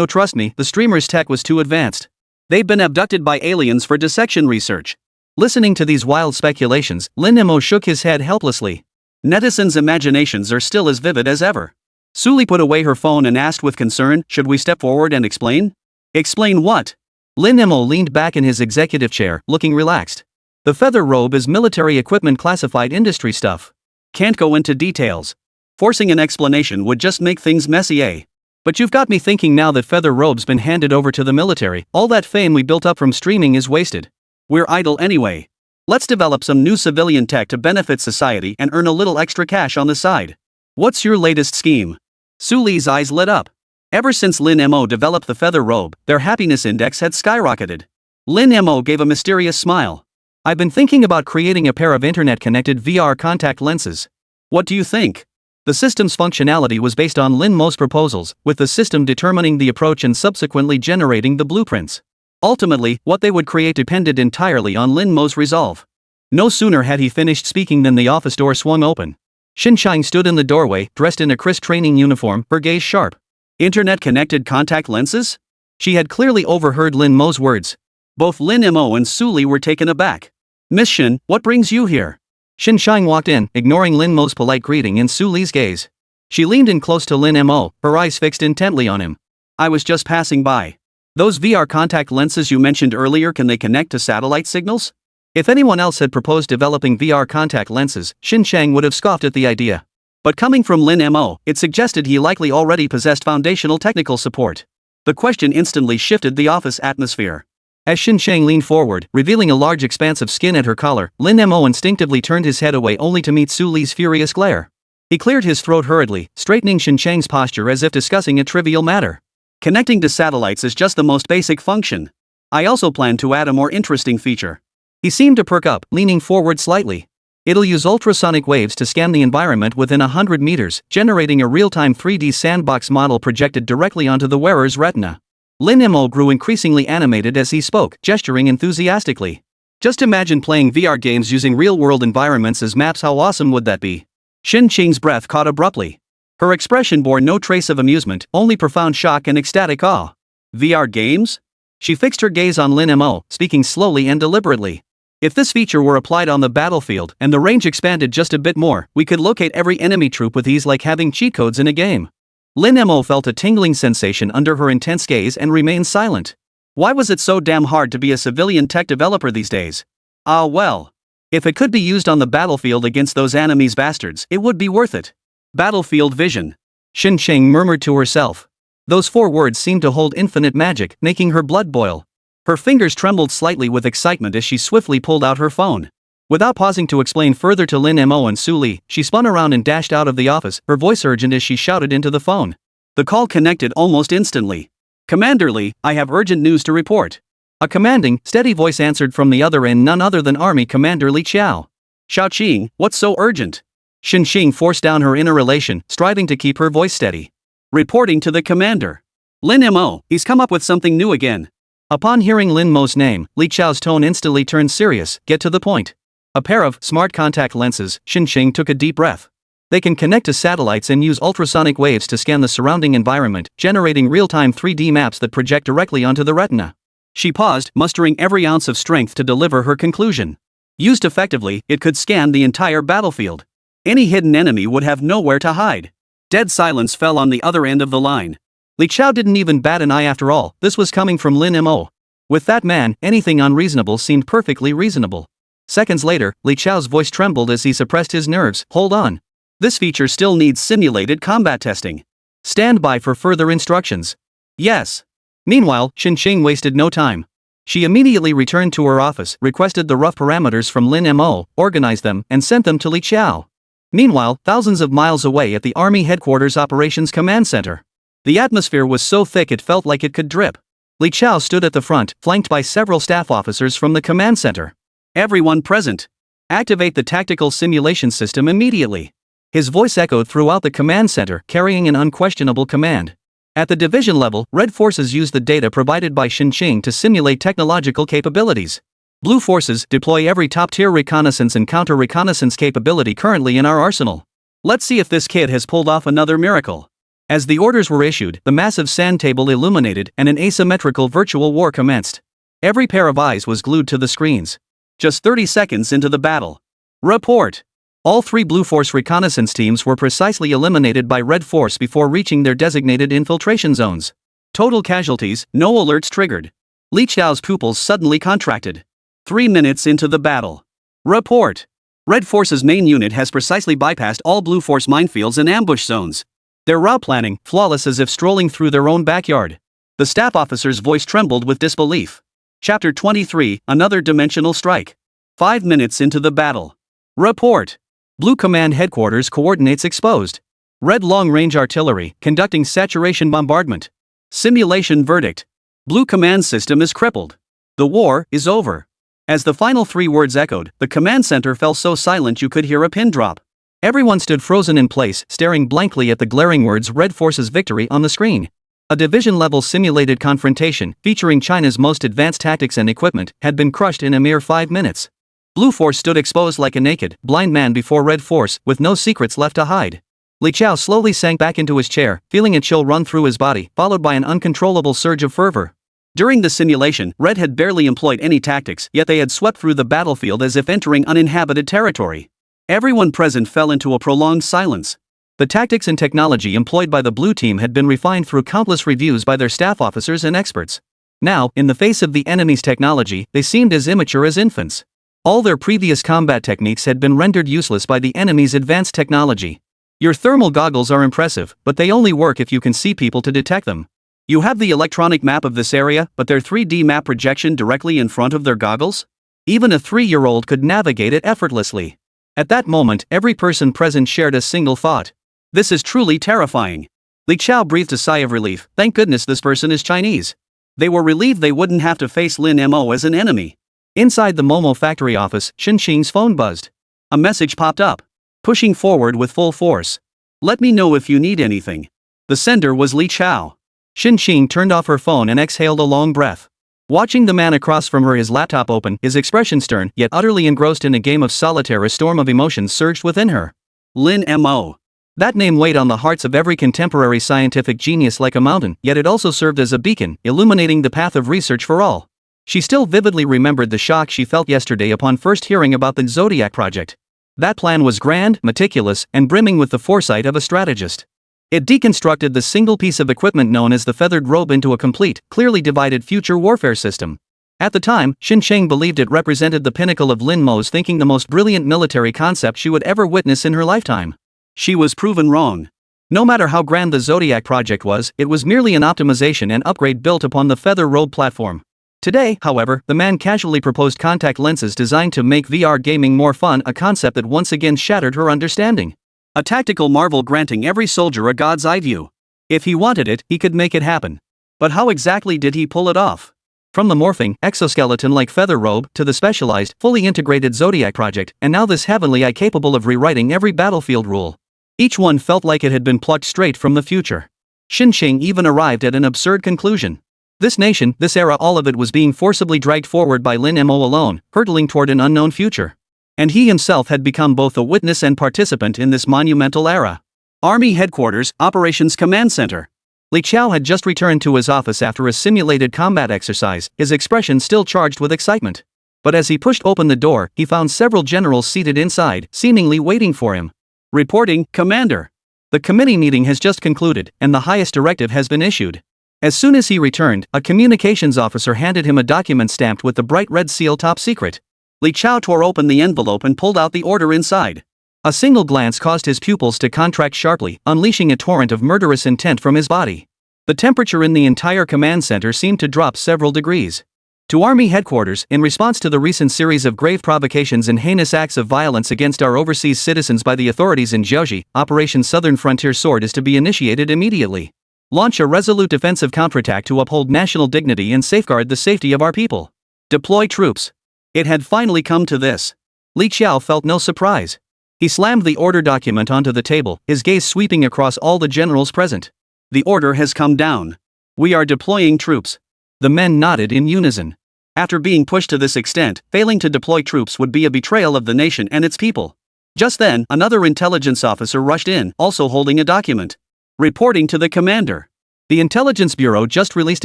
trust me, the streamer's tech was too advanced. They've been abducted by aliens for dissection research. Listening to these wild speculations, Lin Mo shook his head helplessly. Netizens' imaginations are still as vivid as ever. Suli put away her phone and asked with concern, should we step forward and explain? Explain what? Lin Mo leaned back in his executive chair, looking relaxed. The feather robe is military equipment, classified industry stuff. Can't go into details. Forcing an explanation would just make things messy, eh? But you've got me thinking now that feather robe's been handed over to the military, all that fame we built up from streaming is wasted. We're idle anyway. Let's develop some new civilian tech to benefit society and earn a little extra cash on the side. What's your latest scheme? Su Li's eyes lit up. Ever since Lin Mo developed the feather robe, their happiness index had skyrocketed. Lin Mo gave a mysterious smile. I've been thinking about creating a pair of internet-connected VR contact lenses. What do you think? The system's functionality was based on Lin Mo's proposals, with the system determining the approach and subsequently generating the blueprints. Ultimately, what they would create depended entirely on Lin Mo's resolve. No sooner had he finished speaking than the office door swung open. Xinsheng stood in the doorway, dressed in a crisp training uniform, her gaze sharp. Internet-connected contact lenses? She had clearly overheard Lin Mo's words. Both Lin Mo and Su Li were taken aback. Miss Shin, what brings you here? Xinsheng walked in, ignoring Lin Mo's polite greeting and Su Li's gaze. She leaned in close to Lin Mo, her eyes fixed intently on him. I was just passing by. Those VR contact lenses you mentioned earlier, can they connect to satellite signals? If anyone else had proposed developing VR contact lenses, Xinsheng would have scoffed at the idea. But coming from Lin Mo, it suggested he likely already possessed foundational technical support. The question instantly shifted the office atmosphere. As Xinsheng leaned forward, revealing a large expanse of skin at her collar, Lin Mo instinctively turned his head away only to meet Su Li's furious glare. He cleared his throat hurriedly, straightening Xinsheng's posture as if discussing a trivial matter. Connecting to satellites is just the most basic function. I also plan to add a more interesting feature. He seemed to perk up, leaning forward slightly. It'll use ultrasonic waves to scan the environment within 100 meters, generating a real-time 3D sandbox model projected directly onto the wearer's retina. Lin Mo grew increasingly animated as he spoke, gesturing enthusiastically. Just imagine playing VR games using real-world environments as maps. How awesome would that be? Xinsheng's breath caught abruptly. Her expression bore no trace of amusement, only profound shock and ecstatic awe. VR games? She fixed her gaze on Lin Mo, speaking slowly and deliberately. If this feature were applied on the battlefield and the range expanded just a bit more, we could locate every enemy troop with ease, like having cheat codes in a game. Lin Mo felt a tingling sensation under her intense gaze and remained silent. Why was it so damn hard to be a civilian tech developer these days? Ah well. If it could be used on the battlefield against those enemies bastards, it would be worth it. Battlefield vision. Xinsheng murmured to herself. Those 4 words seemed to hold infinite magic, making her blood boil. Her fingers trembled slightly with excitement as she swiftly pulled out her phone. Without pausing to explain further to Lin Mo and Su Li, she spun around and dashed out of the office, her voice urgent as she shouted into the phone. The call connected almost instantly. Commander Li, I have urgent news to report. A commanding, steady voice answered from the other end, none other than Army Commander Li Qiao. Xiaoqing, what's so urgent? Xinsheng forced down her inner elation, striving to keep her voice steady. Reporting to the commander. Lin Mo, he's come up with something new again. Upon hearing Lin Mo's name, Li Qiao's tone instantly turned serious. Get to the point. A pair of smart contact lenses. Xinsheng took a deep breath. They can connect to satellites and use ultrasonic waves to scan the surrounding environment, generating real-time 3D maps that project directly onto the retina. She paused, mustering every ounce of strength to deliver her conclusion. Used effectively, it could scan the entire battlefield. Any hidden enemy would have nowhere to hide. Dead silence fell on the other end of the line. Li Qiao didn't even bat an eye after all. This was coming from Lin Mo. With that man, anything unreasonable seemed perfectly reasonable. Seconds later, Li Qiao's voice trembled as he suppressed his nerves. Hold on. This feature still needs simulated combat testing. Stand by for further instructions. Yes. Meanwhile, Xinsheng wasted no time. She immediately returned to her office, requested the rough parameters from Lin Mo, organized them, and sent them to Li Qiao. Meanwhile, thousands of miles away at the Army Headquarters Operations Command Center. The atmosphere was so thick it felt like it could drip. Li Qiao stood at the front, flanked by several staff officers from the command center. Everyone present. Activate the tactical simulation system immediately. His voice echoed throughout the command center, carrying an unquestionable command. At the division level, Red Forces used the data provided by Xinsheng to simulate technological capabilities. Blue Forces deploy every top-tier reconnaissance and counter-reconnaissance capability currently in our arsenal. Let's see if this kid has pulled off another miracle. As the orders were issued, the massive sand table illuminated and an asymmetrical virtual war commenced. Every pair of eyes was glued to the screens. Just 30 seconds into the battle. Report. All 3 Blue Force reconnaissance teams were precisely eliminated by Red Force before reaching their designated infiltration zones. Total casualties, no alerts triggered. Li Qiao's pupils suddenly contracted. 3 minutes into the battle. Report. Red Force's main unit has precisely bypassed all Blue Force minefields and ambush zones. Their route planning, flawless as if strolling through their own backyard. The staff officer's voice trembled with disbelief. Chapter 23, Another Dimensional Strike. 5 minutes into the battle. Report. Blue Command Headquarters coordinates exposed. Red long-range artillery, conducting saturation bombardment. Simulation verdict. Blue command system is crippled. The war is over. As the final 3 words echoed, the command center fell so silent you could hear a pin drop. Everyone stood frozen in place, staring blankly at the glaring words Red Force's victory on the screen. A division-level simulated confrontation, featuring China's most advanced tactics and equipment, had been crushed in a mere 5 minutes. Blue Force stood exposed like a naked, blind man before Red Force, with no secrets left to hide. Li Chao slowly sank back into his chair, feeling a chill run through his body, followed by an uncontrollable surge of fervor. During the simulation, Red had barely employed any tactics, yet they had swept through the battlefield as if entering uninhabited territory. Everyone present fell into a prolonged silence. The tactics and technology employed by the blue team had been refined through countless reviews by their staff officers and experts. Now, in the face of the enemy's technology, they seemed as immature as infants. All their previous combat techniques had been rendered useless by the enemy's advanced technology. Your thermal goggles are impressive, but they only work if you can see people to detect them. You have the electronic map of this area, but their 3D map projection directly in front of their goggles? Even a 3-year-old could navigate it effortlessly. At that moment, every person present shared a single thought. This is truly terrifying. Li Chao breathed a sigh of relief. Thank goodness this person is Chinese. They were relieved they wouldn't have to face Lin Mo as an enemy. Inside the Momo factory office, Xinxing's phone buzzed. A message popped up. Pushing forward with full force. Let me know if you need anything. The sender was Li Chao. Xinxing turned off her phone and exhaled a long breath. Watching the man across from her, his laptop open, his expression stern, yet utterly engrossed in a game of solitaire, a storm of emotions surged within her. Lin Mo. That name weighed on the hearts of every contemporary scientific genius like a mountain, yet it also served as a beacon, illuminating the path of research for all. She still vividly remembered the shock she felt yesterday upon first hearing about the Zodiac project. That plan was grand, meticulous, and brimming with the foresight of a strategist. It deconstructed the single piece of equipment known as the feathered robe into a complete, clearly divided future warfare system. At the time, Xinxing believed it represented the pinnacle of Lin Mo's thinking, the most brilliant military concept she would ever witness in her lifetime. She was proven wrong. No matter how grand the Zodiac project was, it was merely an optimization and upgrade built upon the feather robe platform. Today, however, the man casually proposed contact lenses designed to make VR gaming more fun, a concept that once again shattered her understanding. A tactical marvel granting every soldier a god's eye view. If he wanted it, he could make it happen. But how exactly did he pull it off? From the morphing, exoskeleton-like feather robe, to the specialized, fully integrated Zodiac project, and now this heavenly eye capable of rewriting every battlefield rule. Each one felt like it had been plucked straight from the future. Xinxing even arrived at an absurd conclusion. This nation, this era, all of it was being forcibly dragged forward by Lin Mo alone, hurtling toward an unknown future. And he himself had become both a witness and participant in this monumental era. Army Headquarters, Operations Command Center. Li Chao had just returned to his office after a simulated combat exercise, his expression still charged with excitement. But as he pushed open the door, he found several generals seated inside, seemingly waiting for him. Reporting, Commander. The committee meeting has just concluded, and the highest directive has been issued. As soon as he returned, a communications officer handed him a document stamped with the bright red seal top secret. Li Chao tore open the envelope and pulled out the order inside. A single glance caused his pupils to contract sharply, unleashing a torrent of murderous intent from his body. The temperature in the entire command center seemed to drop several degrees. To Army Headquarters, in response to the recent series of grave provocations and heinous acts of violence against our overseas citizens by the authorities in Jiaoxi, Operation Southern Frontier Sword is to be initiated immediately. Launch a resolute defensive counterattack to uphold national dignity and safeguard the safety of our people. Deploy troops. It had finally come to this. Li Chao felt no surprise. He slammed the order document onto the table, his gaze sweeping across all the generals present. The order has come down. We are deploying troops. The men nodded in unison. After being pushed to this extent, failing to deploy troops would be a betrayal of the nation and its people. Just then, another intelligence officer rushed in, also holding a document. Reporting to the commander. The Intelligence Bureau just released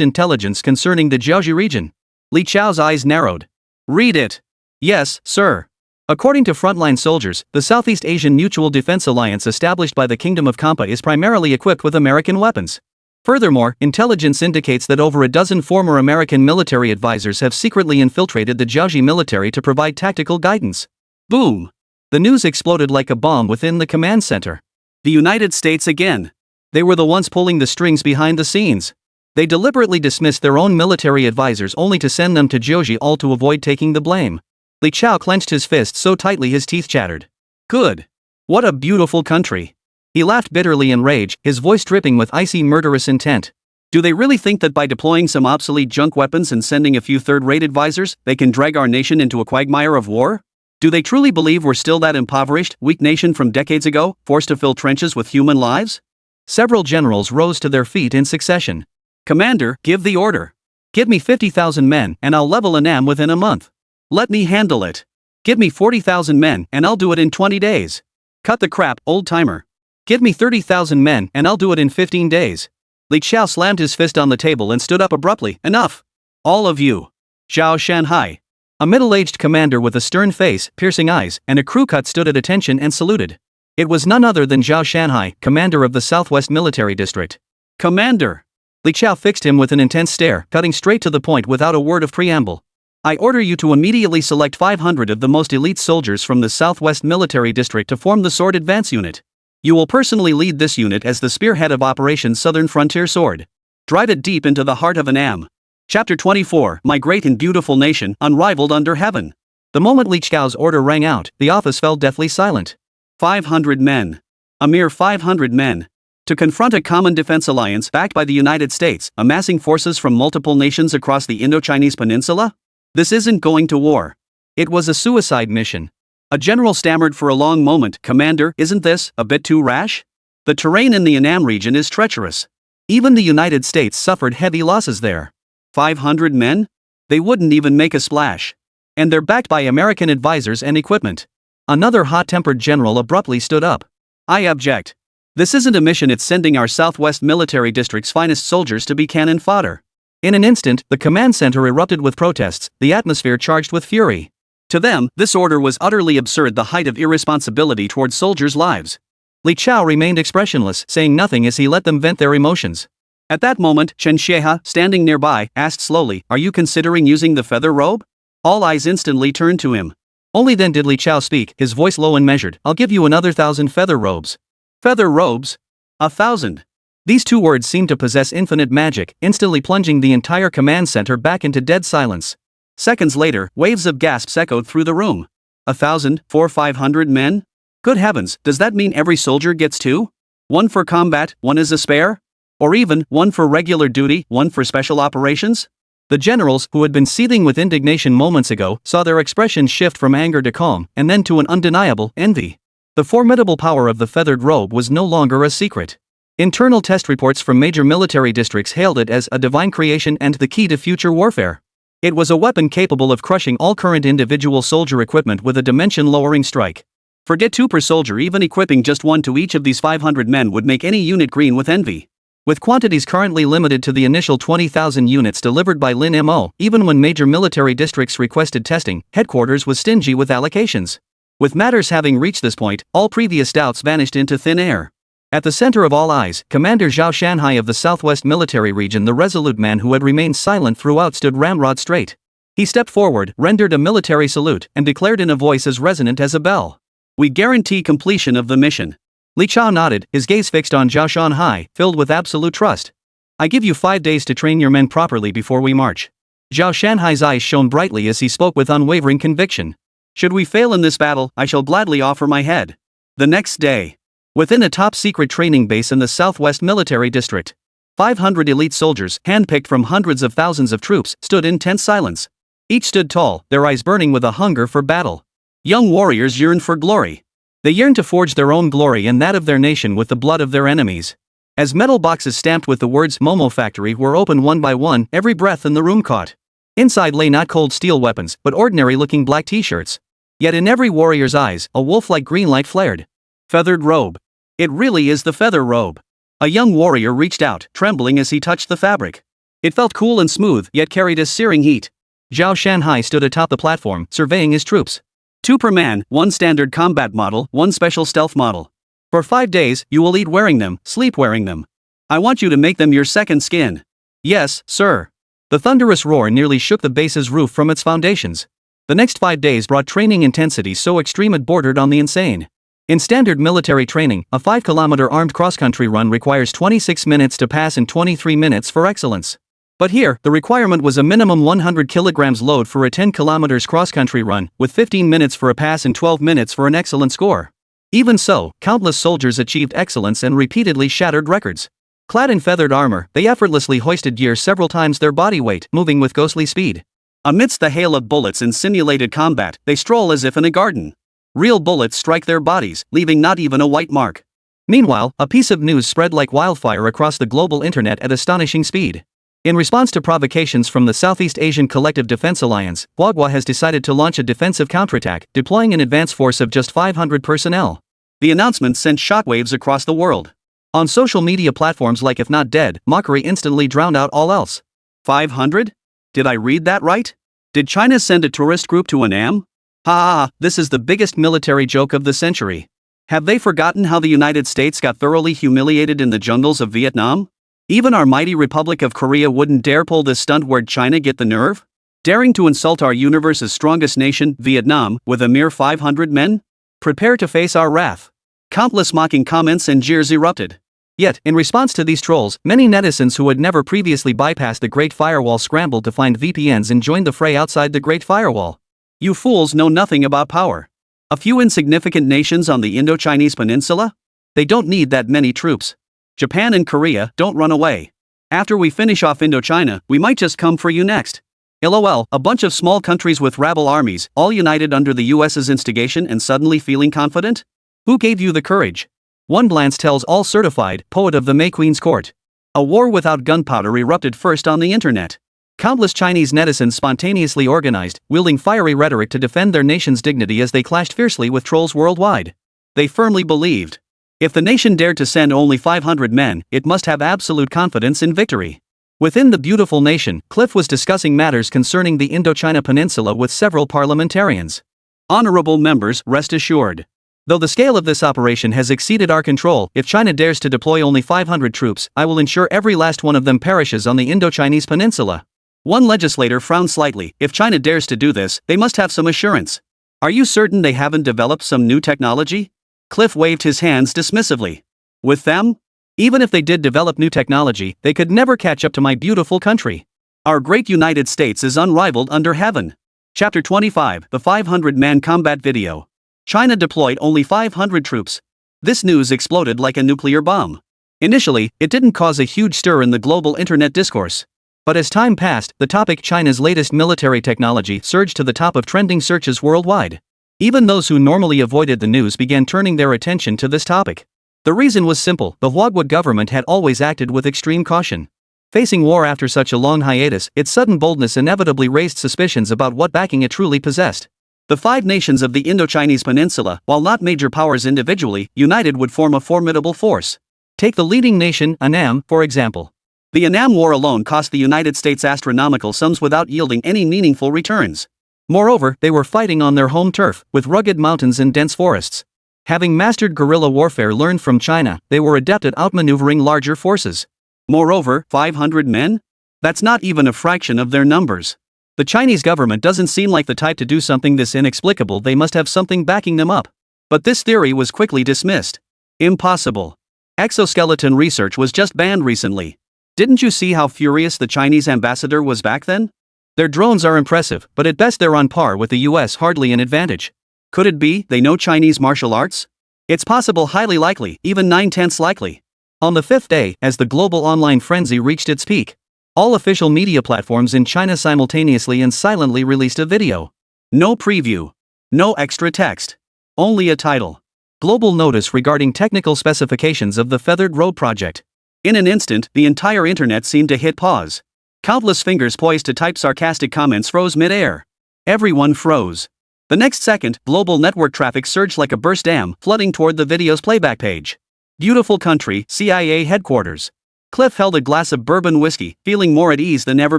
intelligence concerning the Jiaoxi region. Li Chao's eyes narrowed. Read it. Yes, sir. According to frontline soldiers, the Southeast Asian Mutual Defense Alliance established by the Kingdom of Kampa is primarily equipped with American weapons. Furthermore, intelligence indicates that over a dozen former American military advisors have secretly infiltrated the Jiaoxi military to provide tactical guidance. Boom! The news exploded like a bomb within the command center. The United States again. They were the ones pulling the strings behind the scenes. They deliberately dismissed their own military advisors only to send them to Jiaoxi, all to avoid taking the blame. Li Chao clenched his fist so tightly his teeth chattered. Good. What a beautiful country. He laughed bitterly in rage, his voice dripping with icy murderous intent. Do they really think that by deploying some obsolete junk weapons and sending a few third-rate advisors, they can drag our nation into a quagmire of war? Do they truly believe we're still that impoverished, weak nation from decades ago, forced to fill trenches with human lives? Several generals rose to their feet in succession. Commander, give the order. Give me 50,000 men, and I'll level Annam within a month. Let me handle it. Give me 40,000 men, and I'll do it in 20 days. Cut the crap, old-timer. Give me 30,000 men, and I'll do it in 15 days. Li Qiao slammed his fist on the table and stood up abruptly. Enough! All of you. Zhao Shanhai. A middle-aged commander with a stern face, piercing eyes, and a crew cut stood at attention and saluted. It was none other than Zhao Shanhai, commander of the Southwest Military District. Commander! Li Qiao fixed him with an intense stare, cutting straight to the point without a word of preamble. I order you to immediately select 500 of the most elite soldiers from the Southwest Military District to form the Sword Advance Unit. You will personally lead this unit as the spearhead of Operation Southern Frontier Sword. Drive it deep into the heart of Annam. Chapter 24, My Great and Beautiful Nation, Unrivaled Under Heaven. The moment Li Qiao's order rang out, the office fell deathly silent. 500 men. A mere 500 men. To confront a common defense alliance backed by the United States, amassing forces from multiple nations across the Indo-Chinese peninsula? This isn't going to war. It was a suicide mission. A general stammered for a long moment. Commander, isn't this a bit too rash? The terrain in the Annam region is treacherous. Even the United States suffered heavy losses there. 500 men? They wouldn't even make a splash. And they're backed by American advisors and equipment. Another hot-tempered general abruptly stood up. I object. This isn't a mission, it's sending our Southwest Military District's finest soldiers to be cannon fodder. In an instant, the command center erupted with protests, the atmosphere charged with fury. To them, this order was utterly absurd, the height of irresponsibility towards soldiers' lives. Li Qiao remained expressionless, saying nothing as he let them vent their emotions. At that moment, Chen Xieha, standing nearby, asked slowly, Are you considering using the feather robe? All eyes instantly turned to him. Only then did Li Qiao speak, his voice low and measured. I'll give you another 1,000 feather robes. Feather robes? 1,000. These two words seemed to possess infinite magic, instantly plunging the entire command center back into dead silence. Seconds later, waves of gasps echoed through the room. 1,000 for 500 men? Good heavens, does that mean every soldier gets two? One for combat, one as a spare? Or even, one for regular duty, one for special operations? The generals, who had been seething with indignation moments ago, saw their expressions shift from anger to calm, and then to an undeniable envy. The formidable power of the feathered robe was no longer a secret. Internal test reports from major military districts hailed it as a divine creation and the key to future warfare. It was a weapon capable of crushing all current individual soldier equipment with a dimension-lowering strike. Forget 2 per soldier, even equipping just 1 to each of these 500 men would make any unit green with envy. With quantities currently limited to the initial 20,000 units delivered by Lin Mo, even when major military districts requested testing, headquarters was stingy with allocations. With matters having reached this point, all previous doubts vanished into thin air. At the center of all eyes, Commander Zhao Shanhai of the Southwest Military Region, the resolute man who had remained silent throughout, stood ramrod straight. He stepped forward, rendered a military salute, and declared in a voice as resonant as a bell. We guarantee completion of the mission. Li Qiao nodded, his gaze fixed on Zhao Shanhai, filled with absolute trust. I give you 5 days to train your men properly before we march. Zhao Shanhai's eyes shone brightly as he spoke with unwavering conviction. Should we fail in this battle, I shall gladly offer my head. The next day, within a top-secret training base in the Southwest Military District, 500 elite soldiers, handpicked from hundreds of thousands of troops, stood in tense silence. Each stood tall, their eyes burning with a hunger for battle. Young warriors yearned for glory. They yearned to forge their own glory and that of their nation with the blood of their enemies. As metal boxes stamped with the words Momo Factory were opened one by one, every breath in the room caught. Inside lay not cold steel weapons, but ordinary-looking black t-shirts. Yet in every warrior's eyes, a wolf-like green light flared. Feathered robe. It really is the feather robe. A young warrior reached out, trembling as he touched the fabric. It felt cool and smooth, yet carried a searing heat. Zhao Shanhai stood atop the platform, surveying his troops. 2 per man, 1 standard combat model, 1 special stealth model. For 5 days, you will eat wearing them, sleep wearing them. I want you to make them your second skin. Yes, sir. The thunderous roar nearly shook the base's roof from its foundations. The next 5 days brought training intensity so extreme it bordered on the insane. In standard military training, a 5-kilometer armed cross-country run requires 26 minutes to pass and 23 minutes for excellence. But here, the requirement was a minimum 100 kilograms load for a 10 kilometers cross-country run, with 15 minutes for a pass and 12 minutes for an excellent score. Even so, countless soldiers achieved excellence and repeatedly shattered records. Clad in feathered armor, they effortlessly hoisted gear several times their body weight, moving with ghostly speed. Amidst the hail of bullets in simulated combat, they stroll as if in a garden. Real bullets strike their bodies, leaving not even a white mark. Meanwhile, a piece of news spread like wildfire across the global internet at astonishing speed. In response to provocations from the Southeast Asian Collective Defense Alliance, Manhwa has decided to launch a defensive counterattack, deploying an advance force of just 500 personnel. The announcement sent shockwaves across the world. On social media platforms like If Not Dead, mockery instantly drowned out all else. 500? Did I read that right? Did China send a tourist group to Annam? Ha, this is the biggest military joke of the century. Have they forgotten how the United States got thoroughly humiliated in the jungles of Vietnam? Even our mighty Republic of Korea wouldn't dare pull this stunt. Where'd China get the nerve? Daring to insult our universe's strongest nation, Vietnam, with a mere 500 men? Prepare to face our wrath. Countless mocking comments and jeers erupted. Yet, in response to these trolls, many netizens who had never previously bypassed the Great Firewall scrambled to find VPNs and joined the fray outside the Great Firewall. You fools know nothing about power. A few insignificant nations on the Indo-Chinese peninsula? They don't need that many troops. Japan and Korea, don't run away. After we finish off Indochina, we might just come for you next. LOL, a bunch of small countries with rabble armies, all united under the US's instigation and suddenly feeling confident? Who gave you the courage? One glance tells all certified, poet of the May Queen's court. A war without gunpowder erupted first on the internet. Countless Chinese netizens spontaneously organized, wielding fiery rhetoric to defend their nation's dignity as they clashed fiercely with trolls worldwide. They firmly believed, if the nation dared to send only 500 men, it must have absolute confidence in victory. Within the beautiful nation, Cliff was discussing matters concerning the Indochina Peninsula with several parliamentarians. Honorable members, rest assured. Though the scale of this operation has exceeded our control, if China dares to deploy only 500 troops, I will ensure every last one of them perishes on the Indochinese peninsula. One legislator frowned slightly. If China dares to do this, they must have some assurance. Are you certain they haven't developed some new technology? Cliff waved his hands dismissively. With them? Even if they did develop new technology, they could never catch up to my beautiful country. Our great United States is unrivaled under heaven. Chapter 25, the 500-man combat video. China deployed only 500 troops. This news exploded like a nuclear bomb. Initially, it didn't cause a huge stir in the global internet discourse. But as time passed, the topic China's latest military technology surged to the top of trending searches worldwide. Even those who normally avoided the news began turning their attention to this topic. The reason was simple: the Huaguo government had always acted with extreme caution. Facing war after such a long hiatus, its sudden boldness inevitably raised suspicions about what backing it truly possessed. The five nations of the Indochinese peninsula, while not major powers individually, united would form a formidable force. Take the leading nation, Annam, for example. The Annam War alone cost the United States astronomical sums without yielding any meaningful returns. Moreover, they were fighting on their home turf, with rugged mountains and dense forests. Having mastered guerrilla warfare learned from China, they were adept at outmaneuvering larger forces. Moreover, 500 men? That's not even a fraction of their numbers. The Chinese government doesn't seem like the type to do something this inexplicable. They must have something backing them up. But this theory was quickly dismissed. Impossible. Exoskeleton research was just banned recently. Didn't you see how furious the Chinese ambassador was back then? Their drones are impressive, but at best they're on par with the US, hardly an advantage. Could it be they know Chinese martial arts? It's possible, highly likely, even 9/10 likely. On the fifth day, as the global online frenzy reached its peak, all official media platforms in China simultaneously and silently released a video. No preview. No extra text. Only a title. Global notice regarding technical specifications of the Feathered Road project. In an instant, the entire internet seemed to hit pause. Countless fingers poised to type sarcastic comments froze mid-air. Everyone froze. The next second, global network traffic surged like a burst dam, flooding toward the video's playback page. Beautiful country, CIA headquarters. Cliff held a glass of bourbon whiskey, feeling more at ease than ever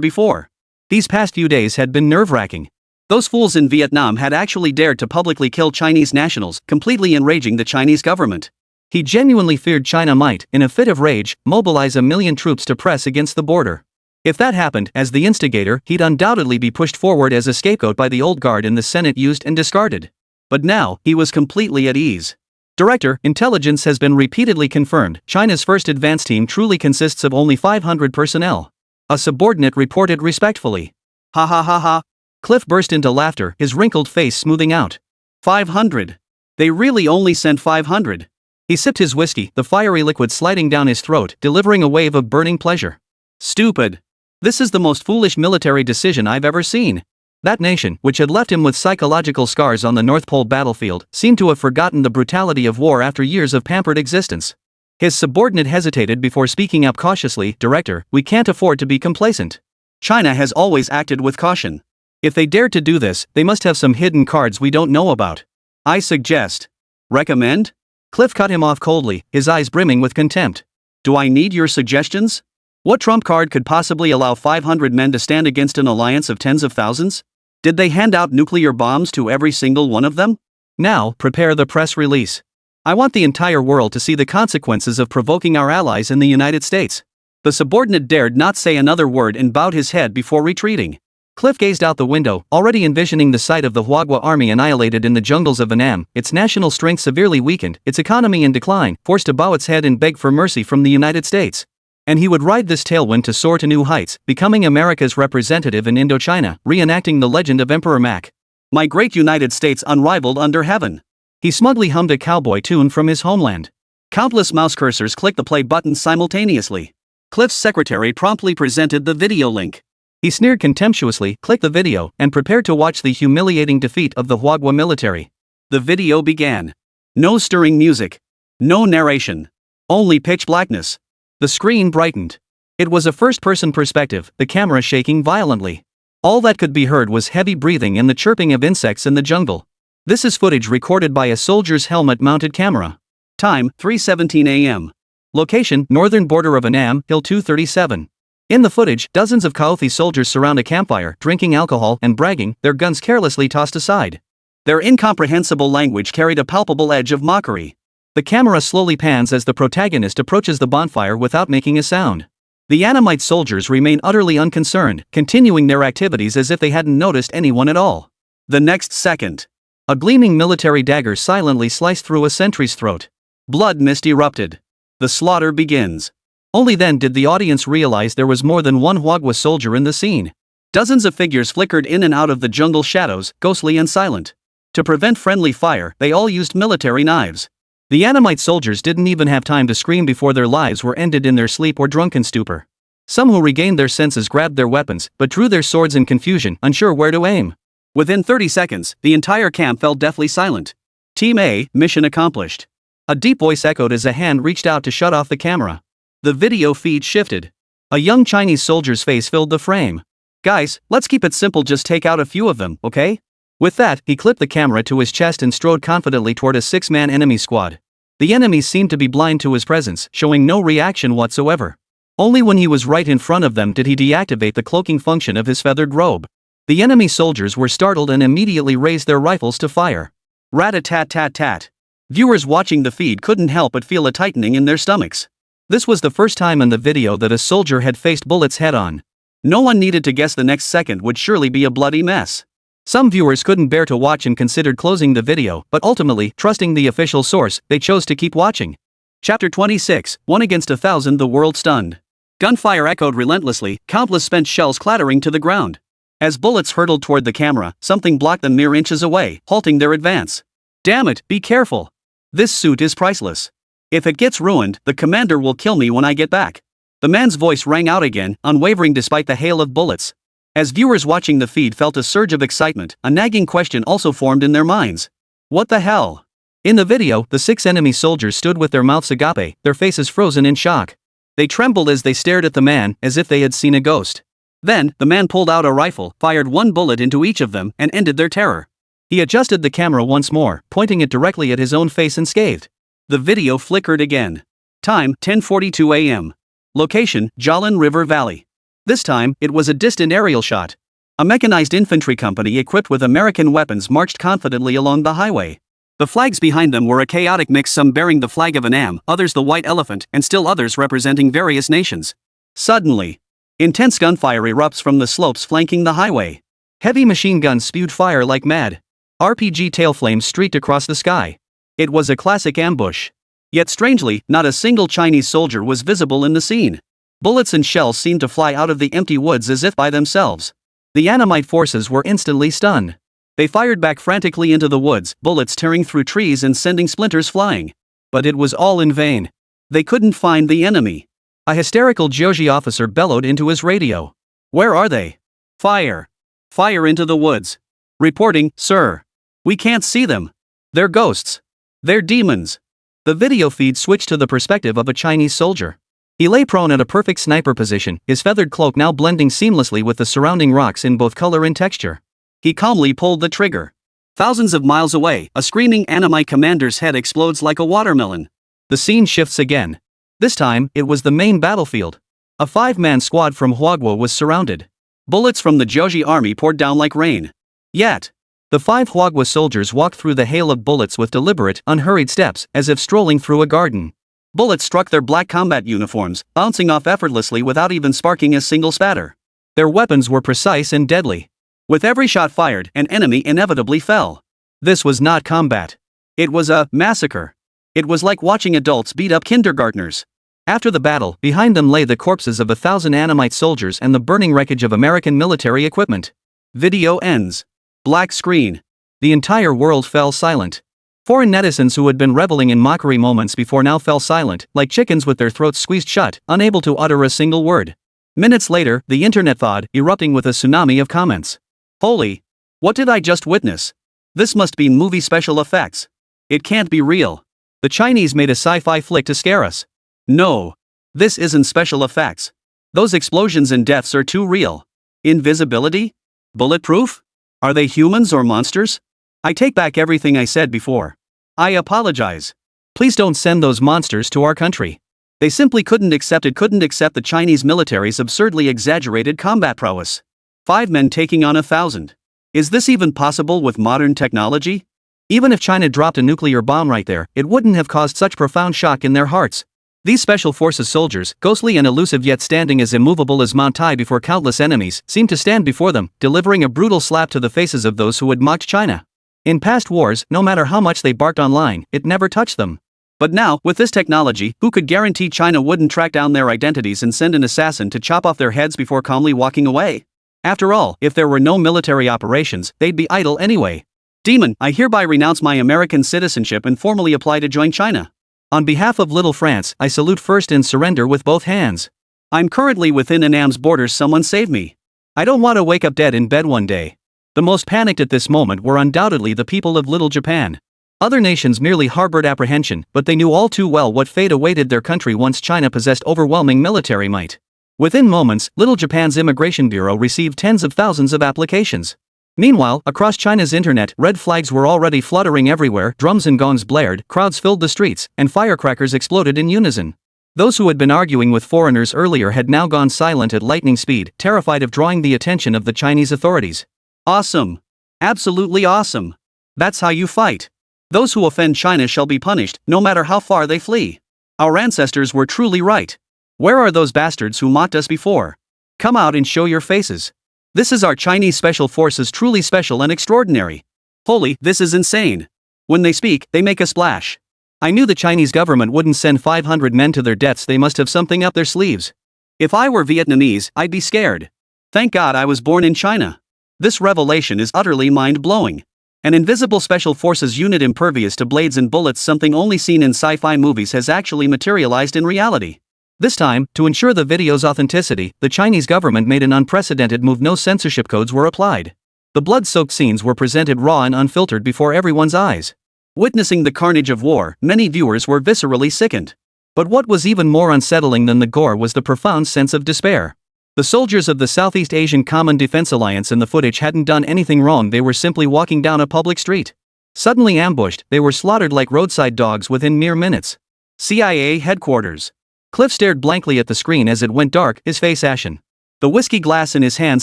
before. These past few days had been nerve-wracking. Those fools in Vietnam had actually dared to publicly kill Chinese nationals, completely enraging the Chinese government. He genuinely feared China might, in a fit of rage, mobilize 1 million troops to press against the border. If that happened, as the instigator, he'd undoubtedly be pushed forward as a scapegoat by the old guard in the Senate, used and discarded. But now, he was completely at ease. Director, Intelligence has been repeatedly confirmed. China's first advance team truly consists of only 500 personnel. A subordinate reported respectfully. Ha ha ha ha. Cliff burst into laughter, his wrinkled face smoothing out. 500. They really only sent 500. He sipped his whiskey, the fiery liquid sliding down his throat, delivering a wave of burning pleasure. Stupid. This is the most foolish military decision I've ever seen. That nation, which had left him with psychological scars on the North Pole battlefield, seemed to have forgotten the brutality of war after years of pampered existence. His subordinate hesitated before speaking up cautiously, "Director, we can't afford to be complacent. China has always acted with caution. If they dared to do this, they must have some hidden cards we don't know about. I suggest." "Recommend?" Cliff cut him off coldly, his eyes brimming with contempt. "Do I need your suggestions? What trump card could possibly allow 500 men to stand against an alliance of tens of thousands? Did they hand out nuclear bombs to every single one of them? Now, prepare the press release. I want the entire world to see the consequences of provoking our allies in the United States." The subordinate dared not say another word and bowed his head before retreating. Cliff gazed out the window, already envisioning the sight of the Huagua army annihilated in the jungles of Annam, its national strength severely weakened, its economy in decline, forced to bow its head and beg for mercy from the United States. And he would ride this tailwind to soar to new heights, becoming America's representative in Indochina, reenacting the legend of Emperor Mac. "My great United States unrivaled under heaven." He smugly hummed a cowboy tune from his homeland. Countless mouse cursors clicked the play button simultaneously. Cliff's secretary promptly presented the video link. He sneered contemptuously, clicked the video, and prepared to watch the humiliating defeat of the Huagua military. The video began. No stirring music. No narration. Only pitch blackness. The screen brightened. It was a first-person perspective, the camera shaking violently. All that could be heard was heavy breathing and the chirping of insects in the jungle. This is footage recorded by a soldier's helmet-mounted camera. Time, 3:17 a.m. Location, northern border of Annam, Hill 237. In the footage, dozens of Kaothi soldiers surround a campfire, drinking alcohol and bragging, their guns carelessly tossed aside. Their incomprehensible language carried a palpable edge of mockery. The camera slowly pans as the protagonist approaches the bonfire without making a sound. The Annamite soldiers remain utterly unconcerned, continuing their activities as if they hadn't noticed anyone at all. The next second, a gleaming military dagger silently sliced through a sentry's throat. Blood mist erupted. The slaughter begins. Only then did the audience realize there was more than one Huagua soldier in the scene. Dozens of figures flickered in and out of the jungle shadows, ghostly and silent. To prevent friendly fire, they all used military knives. The Annamite soldiers didn't even have time to scream before their lives were ended in their sleep or drunken stupor. Some who regained their senses grabbed their weapons, but drew their swords in confusion, unsure where to aim. Within 30 seconds, the entire camp fell deathly silent. Team A, mission accomplished. A deep voice echoed as a hand reached out to shut off the camera. The video feed shifted. A young Chinese soldier's face filled the frame. "Guys, let's keep it simple, just take out a few of them, okay?" With that, he clipped the camera to his chest and strode confidently toward a 6-man enemy squad. The enemies seemed to be blind to his presence, showing no reaction whatsoever. Only when he was right in front of them did he deactivate the cloaking function of his feathered robe. The enemy soldiers were startled and immediately raised their rifles to fire. Rat-a-tat-tat-tat. Viewers watching the feed couldn't help but feel a tightening in their stomachs. This was the first time in the video that a soldier had faced bullets head-on. No one needed to guess the next second would surely be a bloody mess. Some viewers couldn't bear to watch and considered closing the video, but ultimately, trusting the official source, they chose to keep watching. Chapter 26, 1 against 1,000, the world stunned. Gunfire echoed relentlessly, countless spent shells clattering to the ground. As bullets hurtled toward the camera, something blocked them mere inches away, halting their advance. "Damn it, be careful. This suit is priceless. If it gets ruined, the commander will kill me when I get back." The man's voice rang out again, unwavering despite the hail of bullets. As viewers watching the feed felt a surge of excitement, a nagging question also formed in their minds. What the hell? In the video, the 6 enemy soldiers stood with their mouths agape, their faces frozen in shock. They trembled as they stared at the man, as if they had seen a ghost. Then, the man pulled out a rifle, fired one bullet into each of them, and ended their terror. He adjusted the camera once more, pointing it directly at his own face and scathed. The video flickered again. Time, 10:42 a.m. Location, Jolin River Valley. This time, it was a distant aerial shot. A mechanized infantry company equipped with American weapons marched confidently along the highway. The flags behind them were a chaotic mix, some bearing the flag of Annam, others the white elephant, and still others representing various nations. Suddenly, intense gunfire erupts from the slopes flanking the highway. Heavy machine guns spewed fire like mad. RPG tail flames streaked across the sky. It was a classic ambush. Yet strangely, not a single Chinese soldier was visible in the scene. Bullets and shells seemed to fly out of the empty woods as if by themselves. The Annamite forces were instantly stunned. They fired back frantically into the woods, bullets tearing through trees and sending splinters flying. But it was all in vain. They couldn't find the enemy. A hysterical Joji officer bellowed into his radio. "Where are they? Fire! Fire into the woods!" "Reporting, sir. We can't see them. They're ghosts. They're demons." The video feed switched to the perspective of a Chinese soldier. He lay prone at a perfect sniper position, his feathered cloak now blending seamlessly with the surrounding rocks in both color and texture. He calmly pulled the trigger. Thousands of miles away, a screaming anime commander's head explodes like a watermelon. The scene shifts again. This time, it was the main battlefield. A 5-man squad from Huagua was surrounded. Bullets from the Joji army poured down like rain. Yet, the 5 Huagua soldiers walked through the hail of bullets with deliberate, unhurried steps, as if strolling through a garden. Bullets struck their black combat uniforms, bouncing off effortlessly without even sparking a single spatter. Their weapons were precise and deadly. With every shot fired, an enemy inevitably fell. This was not combat. It was a massacre. It was like watching adults beat up kindergartners. After the battle, behind them lay the corpses of 1,000 Annamite soldiers and the burning wreckage of American military equipment. Video ends. Black screen. The entire world fell silent. Foreign netizens who had been reveling in mockery moments before now fell silent, like chickens with their throats squeezed shut, unable to utter a single word. Minutes later, the internet thawed, erupting with a tsunami of comments. "Holy! What did I just witness? This must be movie special effects. It can't be real. The Chinese made a sci-fi flick to scare us. No. This isn't special effects. Those explosions and deaths are too real. Invisibility? Bulletproof? Are they humans or monsters? I take back everything I said before. I apologize. Please don't send those monsters to our country. They simply couldn't accept the Chinese military's absurdly exaggerated combat prowess. 5 men taking on 1,000. Is this even possible with modern technology? Even if China dropped a nuclear bomb right there, it wouldn't have caused such profound shock in their hearts. These special forces soldiers, ghostly and elusive yet standing as immovable as Mount Tai before countless enemies, seemed to stand before them, delivering a brutal slap to the faces of those who had mocked China. In past wars, no matter how much they barked online, it never touched them. But now, with this technology, who could guarantee China wouldn't track down their identities and send an assassin to chop off their heads before calmly walking away? After all, if there were no military operations, they'd be idle anyway. Demon, I hereby renounce my American citizenship and formally apply to join China. On behalf of Little France, I salute first and surrender with both hands. I'm currently within Annam's borders, someone save me. I don't want to wake up dead in bed one day. The most panicked at this moment were undoubtedly the people of Little Japan. Other nations merely harbored apprehension, but they knew all too well what fate awaited their country once China possessed overwhelming military might. Within moments, Little Japan's Immigration Bureau received tens of thousands of applications. Meanwhile, across China's internet, red flags were already fluttering everywhere, drums and gongs blared, crowds filled the streets, and firecrackers exploded in unison. Those who had been arguing with foreigners earlier had now gone silent at lightning speed, terrified of drawing the attention of the Chinese authorities. Awesome. Absolutely awesome. That's how you fight. Those who offend China shall be punished, no matter how far they flee. Our ancestors were truly right. Where are those bastards who mocked us before? Come out and show your faces. This is our Chinese special forces, truly special and extraordinary. Holy, this is insane. When they speak, they make a splash. I knew the Chinese government wouldn't send 500 men to their deaths, they must have something up their sleeves. If I were Vietnamese, I'd be scared. Thank God I was born in China. This revelation is utterly mind-blowing. An invisible special forces unit impervious to blades and bullets, something only seen in sci-fi movies, has actually materialized in reality. This time, to ensure the video's authenticity, the Chinese government made an unprecedented move. No censorship codes were applied. The blood-soaked scenes were presented raw and unfiltered before everyone's eyes. Witnessing the carnage of war, many viewers were viscerally sickened. But what was even more unsettling than the gore was the profound sense of despair. The soldiers of the Southeast Asian Common Defense Alliance in the footage hadn't done anything wrong, they were simply walking down a public street. Suddenly ambushed, they were slaughtered like roadside dogs within mere minutes. CIA headquarters. Cliff stared blankly at the screen as it went dark, his face ashen. The whiskey glass in his hand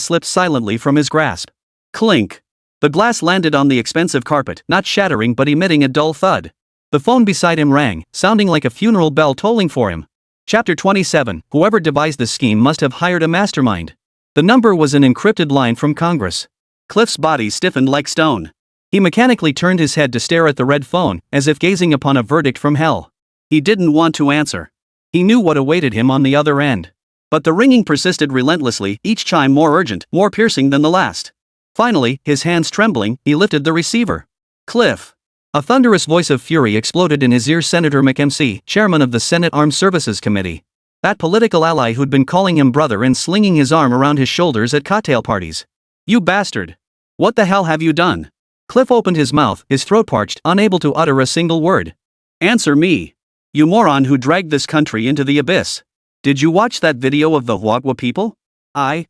slipped silently from his grasp. Clink. The glass landed on the expensive carpet, not shattering but emitting a dull thud. The phone beside him rang, sounding like a funeral bell tolling for him. Chapter 27. Whoever devised this scheme must have hired a mastermind. The number was an encrypted line from Congress. Cliff's body stiffened like stone. He mechanically turned his head to stare at the red phone, as if gazing upon a verdict from hell. He didn't want to answer. He knew what awaited him on the other end. But the ringing persisted relentlessly, each chime more urgent, more piercing than the last. Finally, his hands trembling, he lifted the receiver. Cliff. A thunderous voice of fury exploded in his ear. Senator McMC, chairman of the Senate Armed Services Committee. That political ally who'd been calling him brother and slinging his arm around his shoulders at cocktail parties. You bastard. What the hell have you done? Cliff opened his mouth, his throat parched, unable to utter a single word. Answer me. You moron who dragged this country into the abyss. Did you watch that video of the Huagua people? I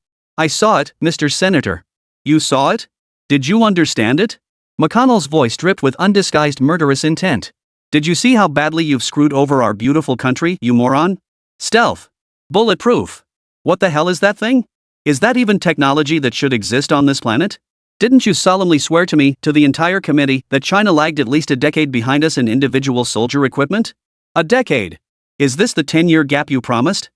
saw it, Mr. Senator. You saw it? Did you understand it? McConnell's voice dripped with undisguised murderous intent. Did you see how badly you've screwed over our beautiful country, you moron? Stealth. Bulletproof. What the hell is that thing? Is that even technology that should exist on this planet? Didn't you solemnly swear to me, to the entire committee, that China lagged at least a decade behind us in individual soldier equipment? A decade? Is this the 10-year gap you promised?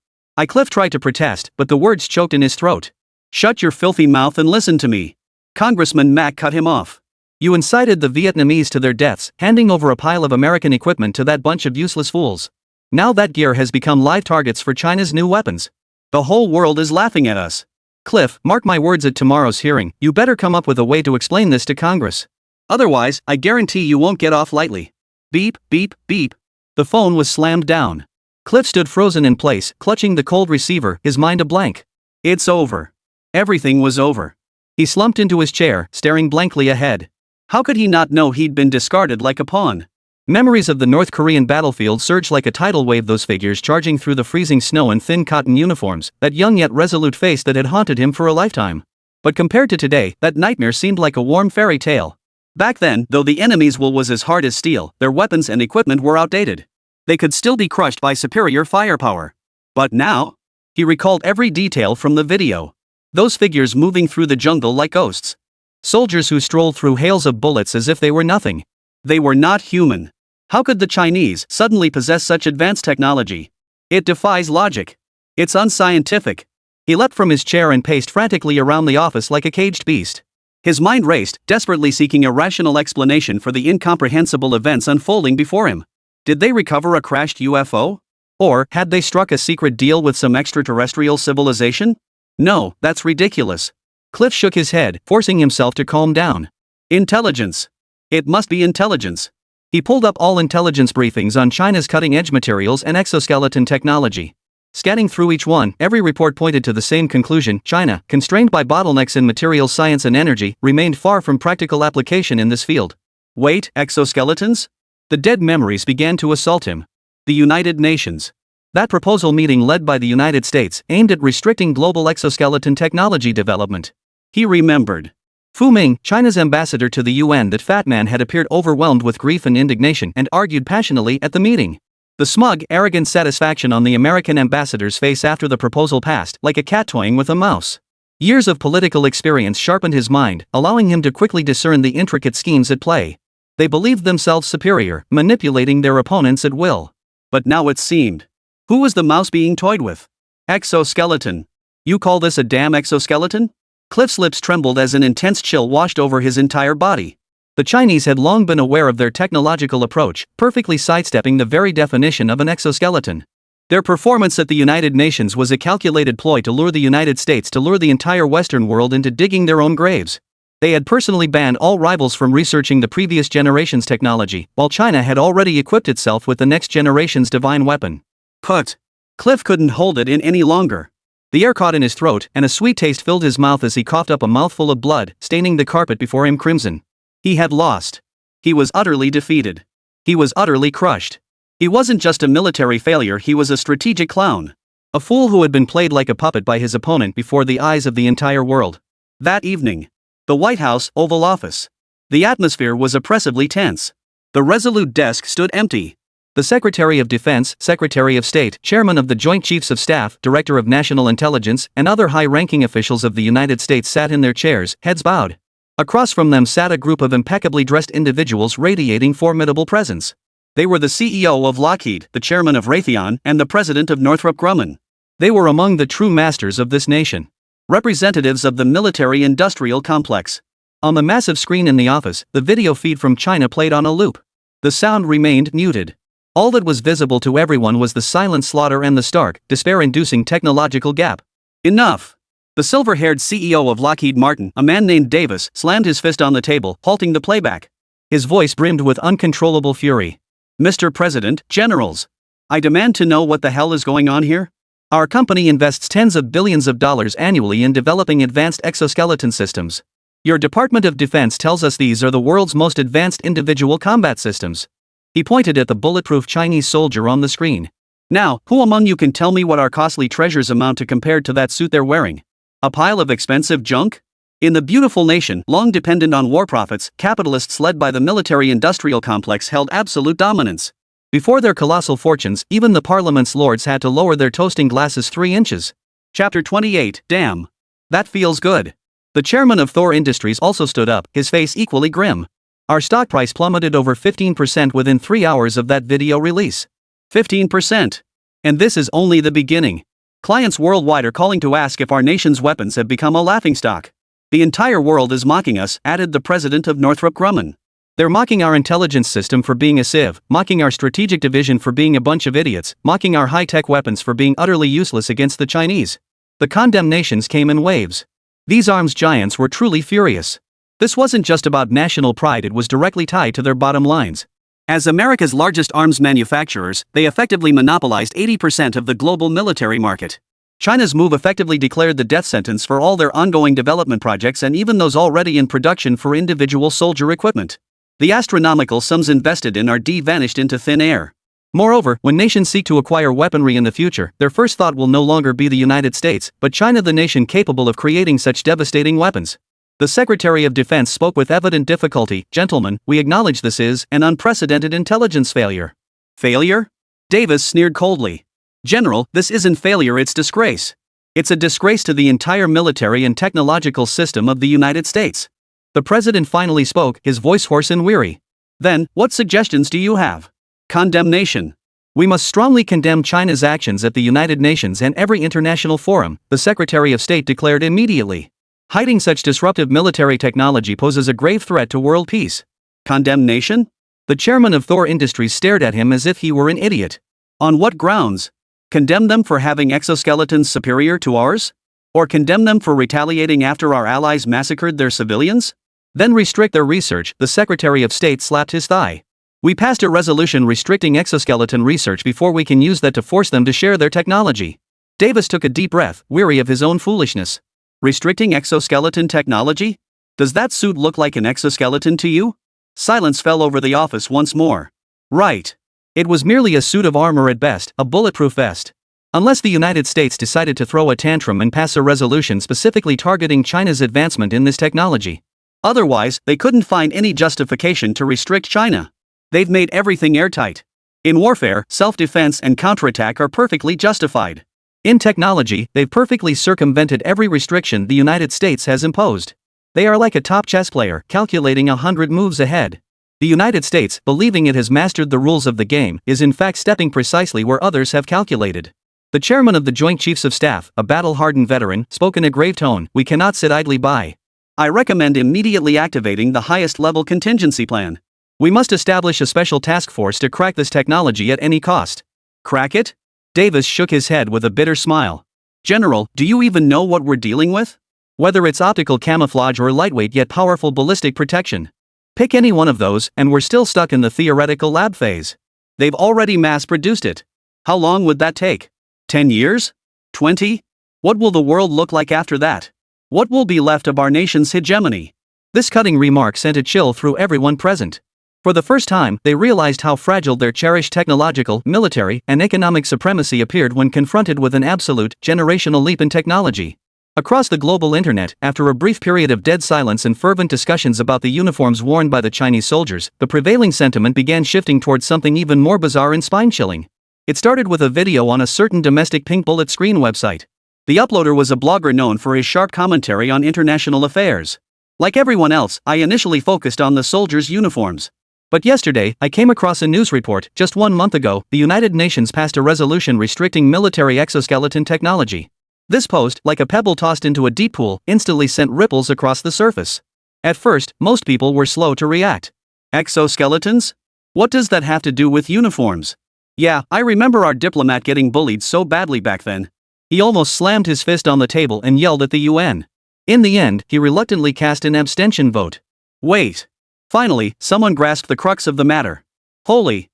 Cliff tried to protest, but the words choked in his throat. Shut your filthy mouth and listen to me. Congressman Mack cut him off. You incited the Vietnamese to their deaths, handing over a pile of American equipment to that bunch of useless fools. Now that gear has become live targets for China's new weapons. The whole world is laughing at us. Cliff, mark my words, at tomorrow's hearing, you better come up with a way to explain this to Congress. Otherwise, I guarantee you won't get off lightly. Beep, beep, beep. The phone was slammed down. Cliff stood frozen in place, clutching the cold receiver, his mind a blank. It's over. Everything was over. He slumped into his chair, staring blankly ahead. How could he not know he'd been discarded like a pawn? Memories of the North Korean battlefield surged like a tidal wave. Those figures charging through the freezing snow in thin cotton uniforms, that young yet resolute face that had haunted him for a lifetime. But compared to today, that nightmare seemed like a warm fairy tale. Back then, though the enemy's will was as hard as steel, their weapons and equipment were outdated. They could still be crushed by superior firepower. But now? He recalled every detail from the video. Those figures moving through the jungle like ghosts. Soldiers who strolled through hails of bullets as if they were nothing. They were not human. How could the Chinese suddenly possess such advanced technology? It defies logic. It's unscientific. He leapt from his chair and paced frantically around the office like a caged beast. His mind raced, desperately seeking a rational explanation for the incomprehensible events unfolding before him. Did they recover a crashed UFO? Or had they struck a secret deal with some extraterrestrial civilization? No, that's ridiculous. Cliff shook his head, forcing himself to calm down. Intelligence. It must be intelligence. He pulled up all intelligence briefings on China's cutting-edge materials and exoskeleton technology. Scanning through each one, every report pointed to the same conclusion: China, constrained by bottlenecks in materials science and energy, remained far from practical application in this field. Wait, exoskeletons? The dead memories began to assault him. The United Nations. That proposal meeting led by the United States, aimed at restricting global exoskeleton technology development. He remembered. Fu Ming, China's ambassador to the UN, that fat man had appeared overwhelmed with grief and indignation and argued passionately at the meeting. The smug, arrogant satisfaction on the American ambassador's face after the proposal passed, like a cat toying with a mouse. Years of political experience sharpened his mind, allowing him to quickly discern the intricate schemes at play. They believed themselves superior, manipulating their opponents at will. But now it seemed. Who was the mouse being toyed with? Exoskeleton. You call this a damn exoskeleton? Cliff's lips trembled as an intense chill washed over his entire body. The Chinese had long been aware of their technological approach, perfectly sidestepping the very definition of an exoskeleton. Their performance at the United Nations was a calculated ploy to lure the United States, to lure the entire Western world into digging their own graves. They had personally banned all rivals from researching the previous generation's technology, while China had already equipped itself with the next generation's divine weapon. Put. Cliff couldn't hold it in any longer. The air caught in his throat, and a sweet taste filled his mouth as he coughed up a mouthful of blood, staining the carpet before him crimson. He had lost. He was utterly defeated. He was utterly crushed. He wasn't just a military failure, he was a strategic clown. A fool who had been played like a puppet by his opponent before the eyes of the entire world. That evening. The White House Oval Office. The atmosphere was oppressively tense. The resolute desk stood empty. The Secretary of Defense, Secretary of State, Chairman of the Joint Chiefs of Staff, Director of National Intelligence, and other high-ranking officials of the United States sat in their chairs, heads bowed. Across from them sat a group of impeccably dressed individuals radiating formidable presence. They were the CEO of Lockheed, the Chairman of Raytheon, and the President of Northrop Grumman. They were among the true masters of this nation. Representatives of the military-industrial complex. On the massive screen in the office, the video feed from China played on a loop. The sound remained muted. All that was visible to everyone was the silent slaughter and the stark, despair-inducing technological gap. Enough! The silver-haired CEO of Lockheed Martin, a man named Davis, slammed his fist on the table, halting the playback. His voice brimmed with uncontrollable fury. Mr. President, generals, I demand to know what the hell is going on here? Our company invests tens of billions of dollars annually in developing advanced exoskeleton systems. Your Department of Defense tells us these are the world's most advanced individual combat systems. He pointed at the bulletproof Chinese soldier on the screen. Now, who among you can tell me what our costly treasures amount to compared to that suit they're wearing? A pile of expensive junk? In the beautiful nation, long dependent on war profits, capitalists led by the military-industrial complex held absolute dominance. Before their colossal fortunes, even the parliament's lords had to lower their toasting glasses 3 inches. Chapter 28, Damn. That feels good. The chairman of Thor Industries also stood up, his face equally grim. Our stock price plummeted over 15% within 3 hours of that video release. 15%. And this is only the beginning. Clients worldwide are calling to ask if our nation's weapons have become a laughingstock. The entire world is mocking us, added the president of Northrop Grumman. They're mocking our intelligence system for being a sieve, mocking our strategic division for being a bunch of idiots, mocking our high-tech weapons for being utterly useless against the Chinese. The condemnations came in waves. These arms giants were truly furious. This wasn't just about national pride, it was directly tied to their bottom lines. As America's largest arms manufacturers, they effectively monopolized 80% of the global military market. China's move effectively declared the death sentence for all their ongoing development projects and even those already in production for individual soldier equipment. The astronomical sums invested in R&D vanished into thin air. Moreover, when nations seek to acquire weaponry in the future, their first thought will no longer be the United States, but China, the nation capable of creating such devastating weapons. The Secretary of Defense spoke with evident difficulty. Gentlemen, we acknowledge this is an unprecedented intelligence failure. Failure? Davis sneered coldly. General, this isn't failure, it's disgrace. It's a disgrace to the entire military and technological system of the United States. The president finally spoke, his voice hoarse and weary. Then, what suggestions do you have? Condemnation. We must strongly condemn China's actions at the United Nations and every international forum, the Secretary of State declared immediately. Hiding such disruptive military technology poses a grave threat to world peace. Condemnation? The chairman of Thor Industries stared at him as if he were an idiot. On what grounds? Condemn them for having exoskeletons superior to ours? Or condemn them for retaliating after our allies massacred their civilians? Then restrict their research, the Secretary of State slapped his thigh. We passed a resolution restricting exoskeleton research before we can use that to force them to share their technology. Davis took a deep breath, weary of his own foolishness. Restricting exoskeleton technology? Does that suit look like an exoskeleton to you? Silence fell over the office once more. Right. It was merely a suit of armor at best, a bulletproof vest. Unless the United States decided to throw a tantrum and pass a resolution specifically targeting China's advancement in this technology. Otherwise, they couldn't find any justification to restrict China. They've made everything airtight. In warfare, self-defense and counterattack are perfectly justified. In technology, they've perfectly circumvented every restriction the United States has imposed. They are like a top chess player, calculating 100 moves ahead. The United States, believing it has mastered the rules of the game, is in fact stepping precisely where others have calculated. The chairman of the Joint Chiefs of Staff, a battle-hardened veteran, spoke in a grave tone. We cannot sit idly by. I recommend immediately activating the highest-level contingency plan. We must establish a special task force to crack this technology at any cost. Crack it? Davis shook his head with a bitter smile. General, do you even know what we're dealing with? Whether it's optical camouflage or lightweight yet powerful ballistic protection. Pick any one of those, and we're still stuck in the theoretical lab phase. They've already mass-produced it. How long would that take? 10 years? 20? What will the world look like after that? What will be left of our nation's hegemony? This cutting remark sent a chill through everyone present. For the first time, they realized how fragile their cherished technological, military, and economic supremacy appeared when confronted with an absolute, generational leap in technology. Across the global internet, after a brief period of dead silence and fervent discussions about the uniforms worn by the Chinese soldiers, the prevailing sentiment began shifting towards something even more bizarre and spine-chilling. It started with a video on a certain domestic pink bullet screen website. The uploader was a blogger known for his sharp commentary on international affairs. Like everyone else, I initially focused on the soldiers' uniforms. But yesterday, I came across a news report. Just 1 month ago, the United Nations passed a resolution restricting military exoskeleton technology. This post, like a pebble tossed into a deep pool, instantly sent ripples across the surface. At first, most people were slow to react. Exoskeletons? What does that have to do with uniforms? Yeah, I remember our diplomat getting bullied so badly back then. He almost slammed his fist on the table and yelled at the UN. In the end, he reluctantly cast an abstention vote. Wait. Finally, someone grasped the crux of the matter. Holy.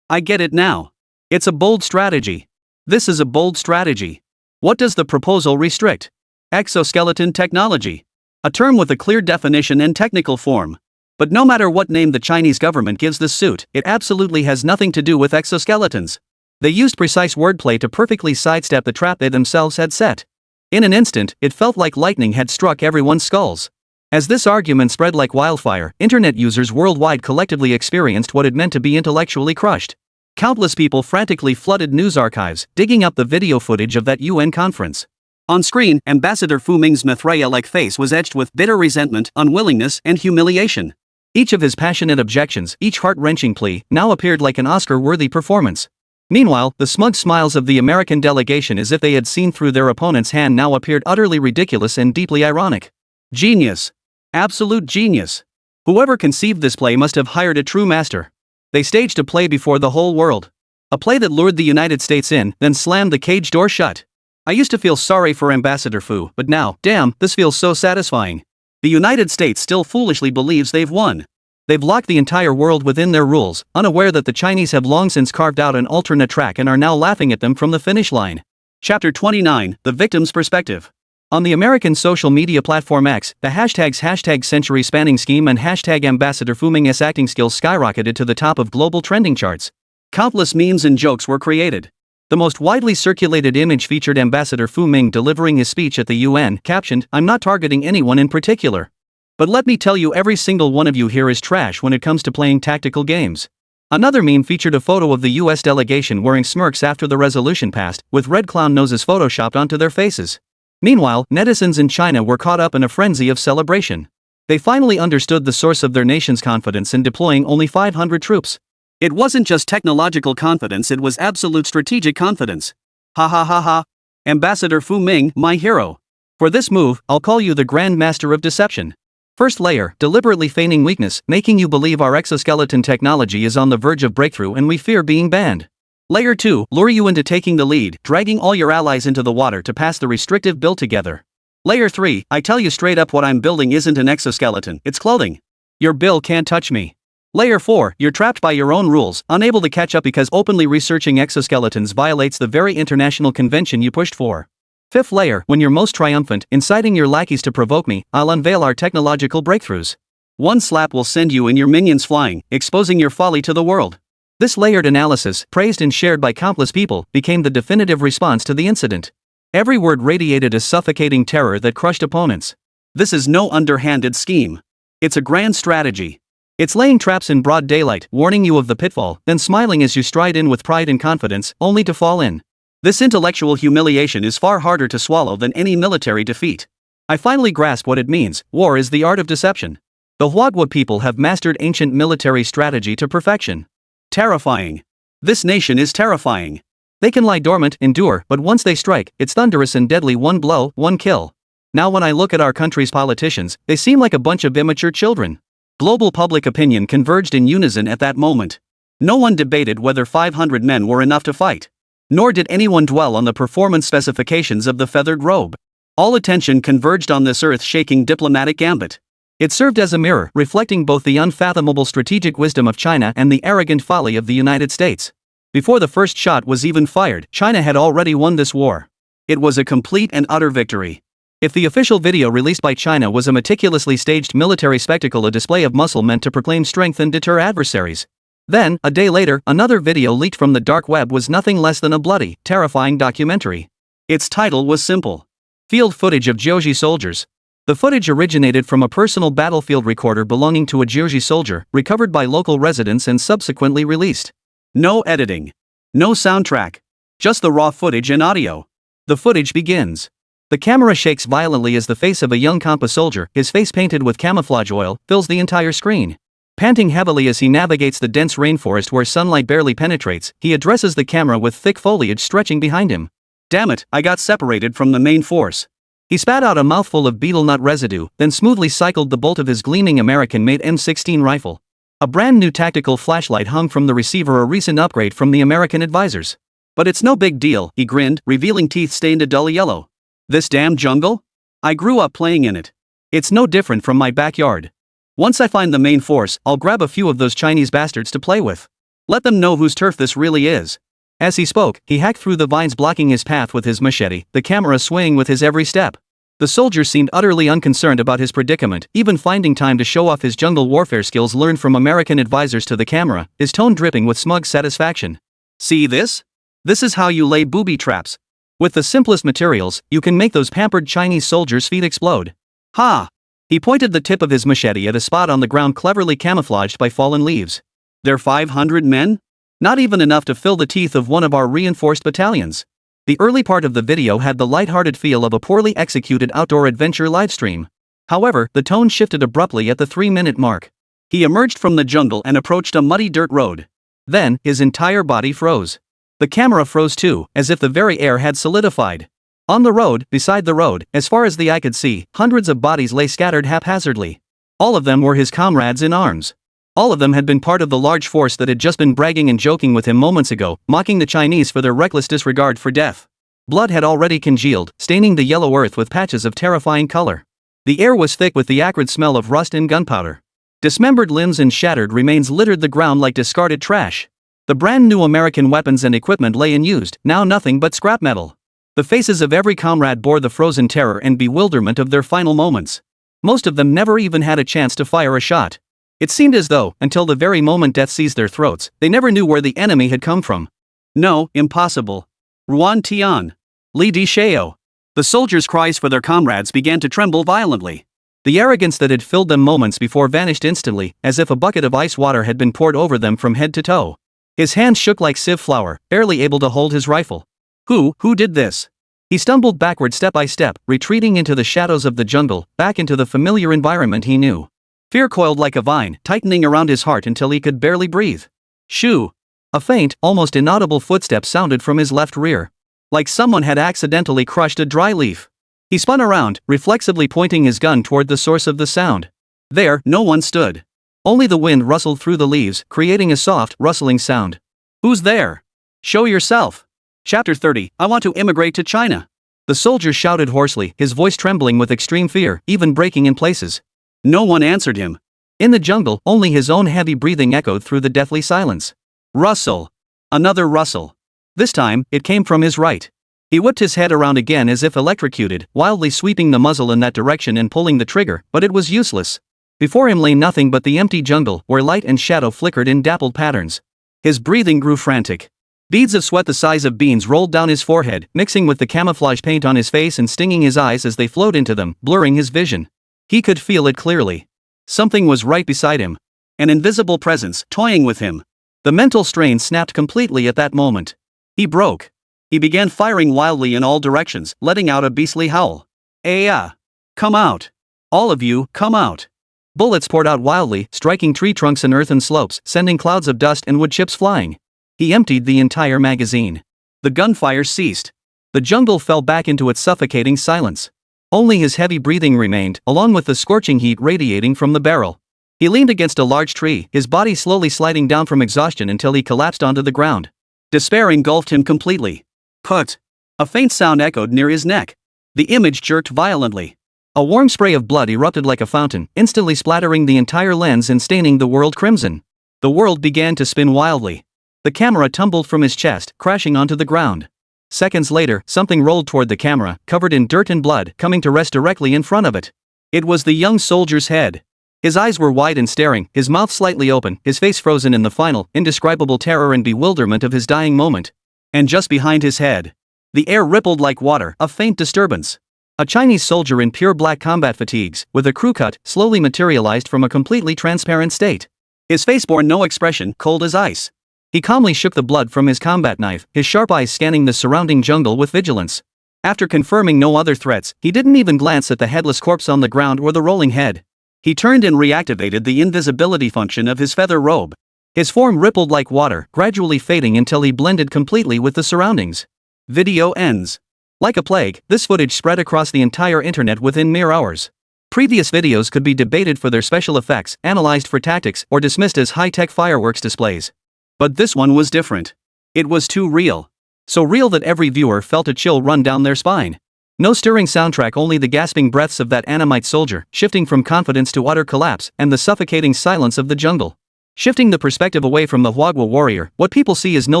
I get it now. It's a bold strategy. This is a bold strategy. What does the proposal restrict? Exoskeleton technology. A term with a clear definition and technical form. But no matter what name the Chinese government gives this suit, it absolutely has nothing to do with exoskeletons. They used precise wordplay to perfectly sidestep the trap they themselves had set. In an instant, it felt like lightning had struck everyone's skulls. As this argument spread like wildfire, internet users worldwide collectively experienced what it meant to be intellectually crushed. Countless people frantically flooded news archives, digging up the video footage of that UN conference. On screen, Ambassador Fu Ming's Mithraea-like face was etched with bitter resentment, unwillingness, and humiliation. Each of his passionate objections, each heart-wrenching plea, now appeared like an Oscar-worthy performance. Meanwhile, the smug smiles of the American delegation as if they had seen through their opponent's hand now appeared utterly ridiculous and deeply ironic. Genius. Absolute genius. Whoever conceived this play must have hired a true master. They staged a play before the whole world. A play that lured the United States in, then slammed the cage door shut. I used to feel sorry for Ambassador Fu, but now, damn, this feels so satisfying. The United States still foolishly believes they've won. They've locked the entire world within their rules, unaware that the Chinese have long since carved out an alternate track and are now laughing at them from the finish line. Chapter 29, The Victim's Perspective. On the American social media platform X, the hashtags #century-spanning scheme and #Ambassador Fu Ming's acting skills skyrocketed to the top of global trending charts. Countless memes and jokes were created. The most widely circulated image featured Ambassador Fu Ming delivering his speech at the UN, captioned, "I'm not targeting anyone in particular. But let me tell you, every single one of you here is trash when it comes to playing tactical games." Another meme featured a photo of the US delegation wearing smirks after the resolution passed, with red clown noses photoshopped onto their faces. Meanwhile, netizens in China were caught up in a frenzy of celebration. They finally understood the source of their nation's confidence in deploying only 500 troops. It wasn't just technological confidence, it was absolute strategic confidence. Ha ha ha ha. Ambassador Fu Ming, my hero. For this move, I'll call you the Grand Master of Deception. First layer, deliberately feigning weakness, making you believe our exoskeleton technology is on the verge of breakthrough and we fear being banned. Layer 2, lure you into taking the lead, dragging all your allies into the water to pass the restrictive bill together. Layer 3, I tell you straight up what I'm building isn't an exoskeleton, it's clothing. Your bill can't touch me. Layer 4, you're trapped by your own rules, unable to catch up because openly researching exoskeletons violates the very international convention you pushed for. Fifth layer, when you're most triumphant, inciting your lackeys to provoke me, I'll unveil our technological breakthroughs. One slap will send you and your minions flying, exposing your folly to the world. This layered analysis, praised and shared by countless people, became the definitive response to the incident. Every word radiated a suffocating terror that crushed opponents. This is no underhanded scheme. It's a grand strategy. It's laying traps in broad daylight, warning you of the pitfall, then smiling as you stride in with pride and confidence, only to fall in. This intellectual humiliation is far harder to swallow than any military defeat. I finally grasp what it means. War is the art of deception. The Huagua people have mastered ancient military strategy to perfection. Terrifying. This nation is terrifying. They can lie dormant, endure, but once they strike, it's thunderous and deadly, one blow, one kill. Now when I look at our country's politicians, they seem like a bunch of immature children. Global public opinion converged in unison at that moment. No one debated whether 500 men were enough to fight. Nor did anyone dwell on the performance specifications of the feathered robe. All attention converged on this earth-shaking diplomatic gambit. It served as a mirror, reflecting both the unfathomable strategic wisdom of China and the arrogant folly of the United States. Before the first shot was even fired, China had already won this war. It was a complete and utter victory. If the official video released by China was a meticulously staged military spectacle, a display of muscle meant to proclaim strength and deter adversaries, then, a day later, another video leaked from the dark web was nothing less than a bloody, terrifying documentary. Its title was simple: Field Footage of Jiaozhi Soldiers. The footage originated from a personal battlefield recorder belonging to a Jiaozhi soldier, recovered by local residents and subsequently released. No editing. No soundtrack. Just the raw footage and audio. The footage begins. The camera shakes violently as the face of a young Kampa soldier, his face painted with camouflage oil, fills the entire screen. Panting heavily as he navigates the dense rainforest where sunlight barely penetrates, he addresses the camera with thick foliage stretching behind him. Damn it, I got separated from the main force. He spat out a mouthful of betel nut residue, then smoothly cycled the bolt of his gleaming American-made M16 rifle. A brand new tactical flashlight hung from the receiver, a recent upgrade from the American advisors. But it's no big deal, he grinned, revealing teeth stained a dull yellow. This damn jungle? I grew up playing in it. It's no different from my backyard. Once I find the main force, I'll grab a few of those Chinese bastards to play with. Let them know whose turf this really is. As he spoke, he hacked through the vines blocking his path with his machete, the camera swaying with his every step. The soldier seemed utterly unconcerned about his predicament, even finding time to show off his jungle warfare skills learned from American advisors to the camera, his tone dripping with smug satisfaction. See this? This is how you lay booby traps. With the simplest materials, you can make those pampered Chinese soldiers' feet explode. Ha! He pointed the tip of his machete at a spot on the ground cleverly camouflaged by fallen leaves. They're 500 men? Not even enough to fill the teeth of one of our reinforced battalions. The early part of the video had the light-hearted feel of a poorly executed outdoor adventure livestream. However, the tone shifted abruptly at the 3-minute mark. He emerged from the jungle and approached a muddy dirt road. Then, his entire body froze. The camera froze too, as if the very air had solidified. On the road, beside the road, as far as the eye could see, hundreds of bodies lay scattered haphazardly. All of them were his comrades in arms. All of them had been part of the large force that had just been bragging and joking with him moments ago, mocking the Chinese for their reckless disregard for death. Blood had already congealed, staining the yellow earth with patches of terrifying color. The air was thick with the acrid smell of rust and gunpowder. Dismembered limbs and shattered remains littered the ground like discarded trash. The brand new American weapons and equipment lay unused, now nothing but scrap metal. The faces of every comrade bore the frozen terror and bewilderment of their final moments. Most of them never even had a chance to fire a shot. It seemed as though, until the very moment death seized their throats, they never knew where the enemy had come from. No, impossible. Ruan Tian. Li Di Shao. The soldiers' cries for their comrades began to tremble violently. The arrogance that had filled them moments before vanished instantly, as if a bucket of ice water had been poured over them from head to toe. His hands shook like sieve flour, barely able to hold his rifle. Who did this? He stumbled backward step by step, retreating into the shadows of the jungle, back into the familiar environment he knew. Fear coiled like a vine, tightening around his heart until he could barely breathe. Shoo! A faint, almost inaudible footstep sounded from his left rear. Like someone had accidentally crushed a dry leaf. He spun around, reflexively pointing his gun toward the source of the sound. There, no one stood. Only the wind rustled through the leaves, creating a soft, rustling sound. Who's there? Show yourself. Chapter 30, I want to immigrate to China. The soldier shouted hoarsely, his voice trembling with extreme fear, even breaking in places. No one answered him. In the jungle, only his own heavy breathing echoed through the deathly silence. Rustle. Another rustle. This time, it came from his right. He whipped his head around again as if electrocuted, wildly sweeping the muzzle in that direction and pulling the trigger, but it was useless. Before him lay nothing but the empty jungle, where light and shadow flickered in dappled patterns. His breathing grew frantic. Beads of sweat the size of beans rolled down his forehead, mixing with the camouflage paint on his face and stinging his eyes as they flowed into them, blurring his vision. He could feel it clearly. Something was right beside him. An invisible presence, toying with him. The mental strain snapped completely at that moment. He broke. He began firing wildly in all directions, letting out a beastly howl. Come out. All of you, come out. Bullets poured out wildly, striking tree trunks and earthen slopes, sending clouds of dust and wood chips flying. He emptied the entire magazine. The gunfire ceased. The jungle fell back into its suffocating silence. Only his heavy breathing remained, along with the scorching heat radiating from the barrel. He leaned against a large tree, his body slowly sliding down from exhaustion until he collapsed onto the ground. Despair engulfed him completely. Put! A faint sound echoed near his neck. The image jerked violently. A warm spray of blood erupted like a fountain, instantly splattering the entire lens and staining the world crimson. The world began to spin wildly. The camera tumbled from his chest, crashing onto the ground. Seconds later, something rolled toward the camera, covered in dirt and blood, coming to rest directly in front of it. It was the young soldier's head. His eyes were wide and staring, his mouth slightly open, his face frozen in the final, indescribable terror and bewilderment of his dying moment. And just behind his head, the air rippled like water, a faint disturbance. A Chinese soldier in pure black combat fatigues, with a crew cut, slowly materialized from a completely transparent state. His face bore no expression, cold as ice. He calmly shook the blood from his combat knife, his sharp eyes scanning the surrounding jungle with vigilance. After confirming no other threats, he didn't even glance at the headless corpse on the ground or the rolling head. He turned and reactivated the invisibility function of his feather robe. His form rippled like water, gradually fading until he blended completely with the surroundings. Video ends. Like a plague, this footage spread across the entire internet within mere hours. Previous videos could be debated for their special effects, analyzed for tactics, or dismissed as high-tech fireworks displays. But this one was different. It was too real. So real that every viewer felt a chill run down their spine. No stirring soundtrack, only the gasping breaths of that Annamite soldier, shifting from confidence to utter collapse, and the suffocating silence of the jungle. Shifting the perspective away from the Hwagwa warrior, what people see is no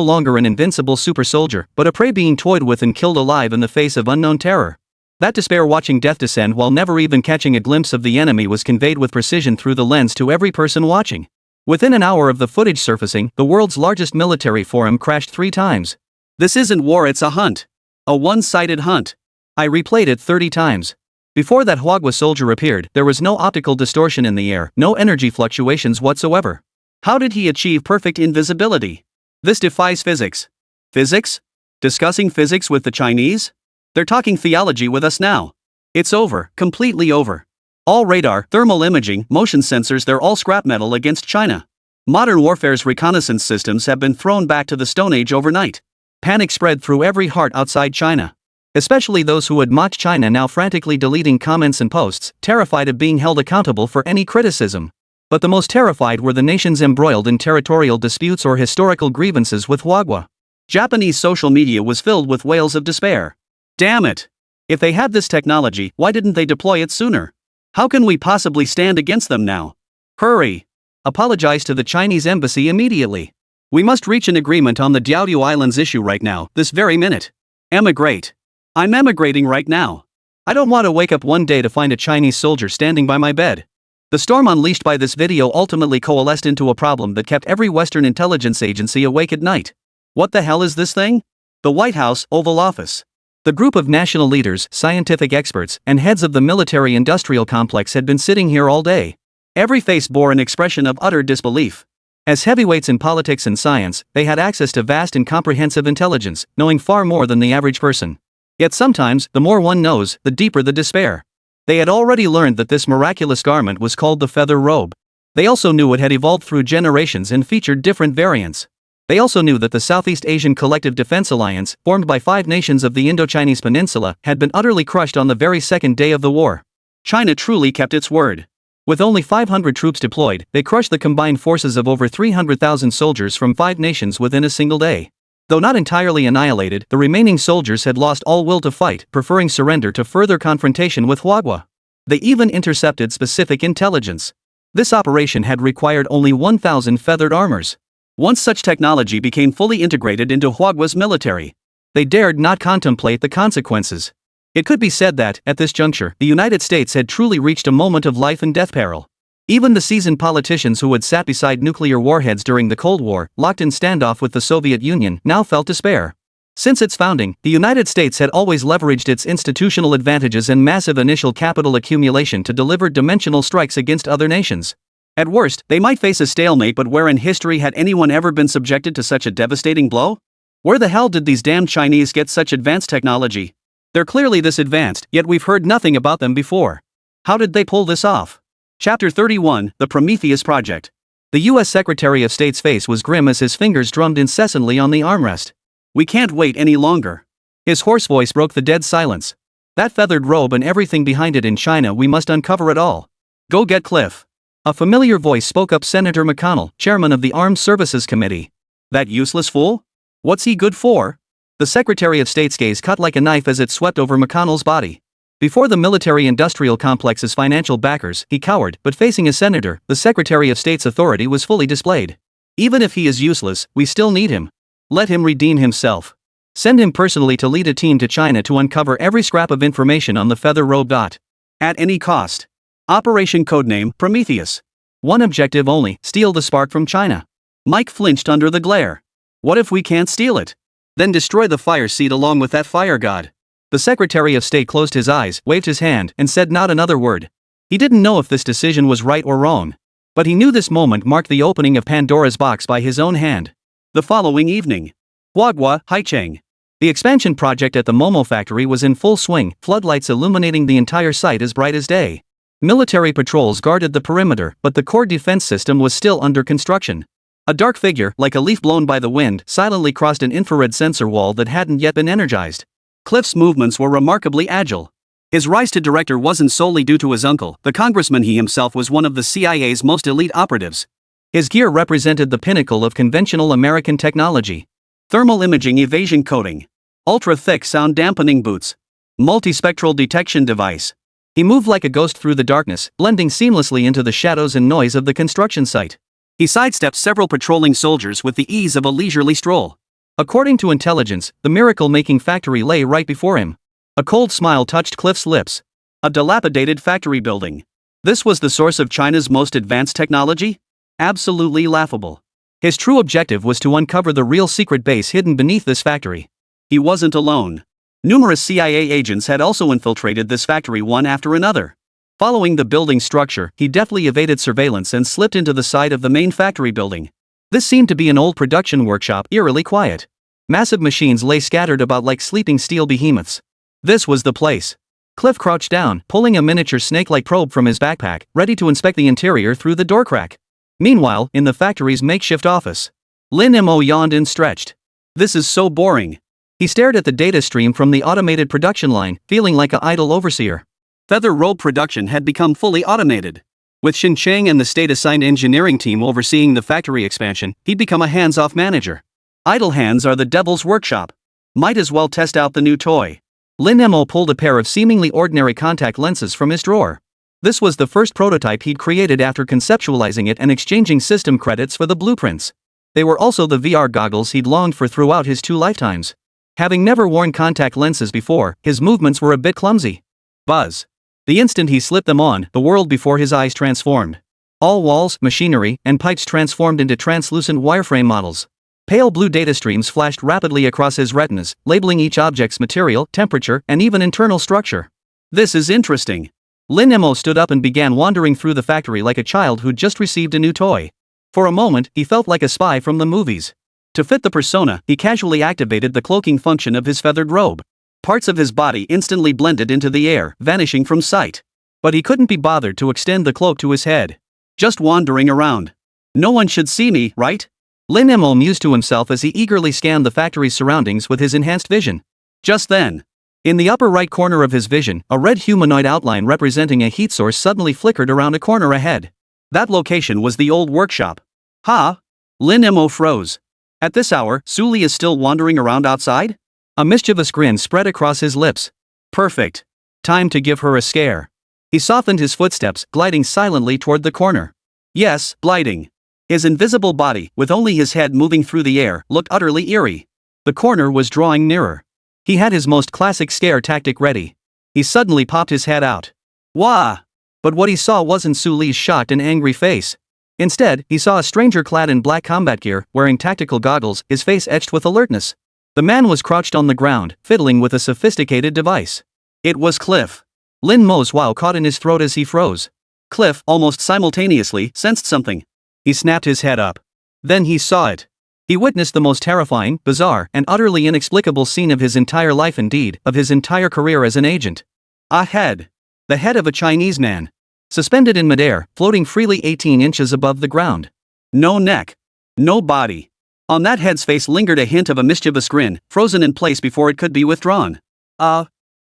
longer an invincible super soldier, but a prey being toyed with and killed alive in the face of unknown terror. That despair watching death descend while never even catching a glimpse of the enemy was conveyed with precision through the lens to every person watching. Within an hour of the footage surfacing, the world's largest military forum crashed 3 times. This isn't war, it's a hunt. A one-sided hunt. I replayed it 30 times. Before that Hwagwa soldier appeared, there was no optical distortion in the air, no energy fluctuations whatsoever. How did he achieve perfect invisibility? This defies physics. Physics? Discussing physics with the Chinese? They're talking theology with us now. It's over, completely over. All radar, thermal imaging, motion sensors, they're all scrap metal against China. Modern warfare's reconnaissance systems have been thrown back to the Stone Age overnight. Panic spread through every heart outside China. Especially those who had mocked China now frantically deleting comments and posts, terrified of being held accountable for any criticism. But the most terrified were the nations embroiled in territorial disputes or historical grievances with Hwagwa. Japanese social media was filled with wails of despair. Damn it! If they had this technology, why didn't they deploy it sooner? How can we possibly stand against them now? Hurry! Apologize to the Chinese embassy immediately. We must reach an agreement on the Diaoyu Islands issue right now, this very minute. Emigrate. I'm emigrating right now. I don't want to wake up one day to find a Chinese soldier standing by my bed. The storm unleashed by this video ultimately coalesced into a problem that kept every Western intelligence agency awake at night. What the hell is this thing? The White House, Oval Office. The group of national leaders, scientific experts, and heads of the military-industrial complex had been sitting here all day. Every face bore an expression of utter disbelief. As heavyweights in politics and science, they had access to vast and comprehensive intelligence, knowing far more than the average person. Yet sometimes, the more one knows, the deeper the despair. They had already learned that this miraculous garment was called the feather robe. They also knew it had evolved through generations and featured different variants. They also knew that the Southeast Asian Collective Defense Alliance, formed by 5 nations of the Indochinese Peninsula, had been utterly crushed on the very second day of the war. China truly kept its word. With only 500 troops deployed, they crushed the combined forces of over 300,000 soldiers from 5 nations within a single day. Though not entirely annihilated, the remaining soldiers had lost all will to fight, preferring surrender to further confrontation with Hwagwa. They even intercepted specific intelligence. This operation had required only 1,000 feathered armors. Once such technology became fully integrated into Hwagwa's military, they dared not contemplate the consequences. It could be said that, at this juncture, the United States had truly reached a moment of life and death peril. Even the seasoned politicians who had sat beside nuclear warheads during the Cold War, locked in standoff with the Soviet Union, now felt despair. Since its founding, the United States had always leveraged its institutional advantages and massive initial capital accumulation to deliver dimensional strikes against other nations. At worst, they might face a stalemate, but where in history had anyone ever been subjected to such a devastating blow? Where the hell did these damn Chinese get such advanced technology? They're clearly this advanced, yet we've heard nothing about them before. How did they pull this off? Chapter 31, The Prometheus Project. The U.S. Secretary of State's face was grim as his fingers drummed incessantly on the armrest. We can't wait any longer. His hoarse voice broke the dead silence. That feathered robe and everything behind it in China, we must uncover it all. Go get Cliff. A familiar voice spoke up. Senator McConnell, chairman of the Armed Services Committee. That useless fool? What's he good for? The Secretary of State's gaze cut like a knife as it swept over McConnell's body. Before the military-industrial complex's financial backers, he cowered, but facing a senator, the Secretary of State's authority was fully displayed. Even if he is useless, we still need him. Let him redeem himself. Send him personally to lead a team to China to uncover every scrap of information on the feather robe. At any cost. Operation Codename Prometheus. One objective only, steal the spark from China. Mike flinched under the glare. What if we can't steal it? Then destroy the fire seed along with that fire god. The Secretary of State closed his eyes, waved his hand, and said not another word. He didn't know if this decision was right or wrong. But he knew this moment marked the opening of Pandora's box by his own hand. The following evening. Hwagwa, Haicheng. The expansion project at the Momo factory was in full swing, floodlights illuminating the entire site as bright as day. Military patrols guarded the perimeter, but the core defense system was still under construction. A dark figure, like a leaf blown by the wind, silently crossed an infrared sensor wall that hadn't yet been energized. Cliff's movements were remarkably agile. His rise to director wasn't solely due to his uncle, the congressman. He himself was one of the CIA's most elite operatives. His gear represented the pinnacle of conventional American technology. thermal imaging evasion coating, ultra-thick sound dampening boots, multispectral detection device. He moved like a ghost through the darkness, blending seamlessly into the shadows and noise of the construction site. He sidestepped several patrolling soldiers with the ease of a leisurely stroll. According to intelligence, the miracle-making factory lay right before him. A cold smile touched Cliff's lips. A dilapidated factory building. This was the source of China's most advanced technology? Absolutely laughable. His true objective was to uncover the real secret base hidden beneath this factory. He wasn't alone. Numerous CIA agents had also infiltrated this factory one after another. Following the building's structure, he deftly evaded surveillance and slipped into the side of the main factory building. This seemed to be an old production workshop, eerily quiet. Massive machines lay scattered about like sleeping steel behemoths. This was the place. Cliff crouched down, pulling a miniature snake-like probe from his backpack, ready to inspect the interior through the door crack. Meanwhile, in the factory's makeshift office, Lin Mo yawned and stretched. This is so boring. He stared at the data stream from the automated production line, feeling like an idle overseer. Feather robe production had become fully automated. With Xin Cheng and the state-assigned engineering team overseeing the factory expansion, he'd become a hands-off manager. Idle hands are the devil's workshop. Might as well test out the new toy. Lin Mo pulled a pair of seemingly ordinary contact lenses from his drawer. This was the first prototype he'd created after conceptualizing it and exchanging system credits for the blueprints. They were also the VR goggles he'd longed for throughout his 2 lifetimes. Having never worn contact lenses before, his movements were a bit clumsy. Buzz. The instant he slipped them on, the world before his eyes transformed. All walls, machinery, and pipes transformed into translucent wireframe models. Pale blue data streams flashed rapidly across his retinas, labeling each object's material, temperature, and even internal structure. This is interesting. Lin Mo stood up and began wandering through the factory like a child who'd just received a new toy. For a moment, he felt like a spy from the movies. To fit the persona, he casually activated the cloaking function of his feathered robe. Parts of his body instantly blended into the air, vanishing from sight. But he couldn't be bothered to extend the cloak to his head. Just wandering around. No one should see me, right? Lin Mo mused to himself as he eagerly scanned the factory's surroundings with his enhanced vision. Just then, in the upper right corner of his vision, a red humanoid outline representing a heat source suddenly flickered around a corner ahead. That location was the old workshop. Ha! Lin Mo froze. At this hour, Su Li is still wandering around outside? A mischievous grin spread across his lips. Perfect. Time to give her a scare. He softened his footsteps, gliding silently toward the corner. Yes, gliding. His invisible body, with only his head moving through the air, looked utterly eerie. The corner was drawing nearer. He had his most classic scare tactic ready. He suddenly popped his head out. Wah! But what he saw wasn't Su Li's shocked and angry face. Instead, he saw a stranger clad in black combat gear, wearing tactical goggles, his face etched with alertness. The man was crouched on the ground, fiddling with a sophisticated device. It was Cliff. Lin Mo's wow caught in his throat as he froze. Cliff, almost simultaneously, sensed something. He snapped his head up. Then he saw it. He witnessed the most terrifying, bizarre, and utterly inexplicable scene of his entire life, indeed, of his entire career as an agent. A head. The head of a Chinese man. Suspended in midair, floating freely 18 inches above the ground. No neck. No body. On that head's face lingered a hint of a mischievous grin, frozen in place before it could be withdrawn.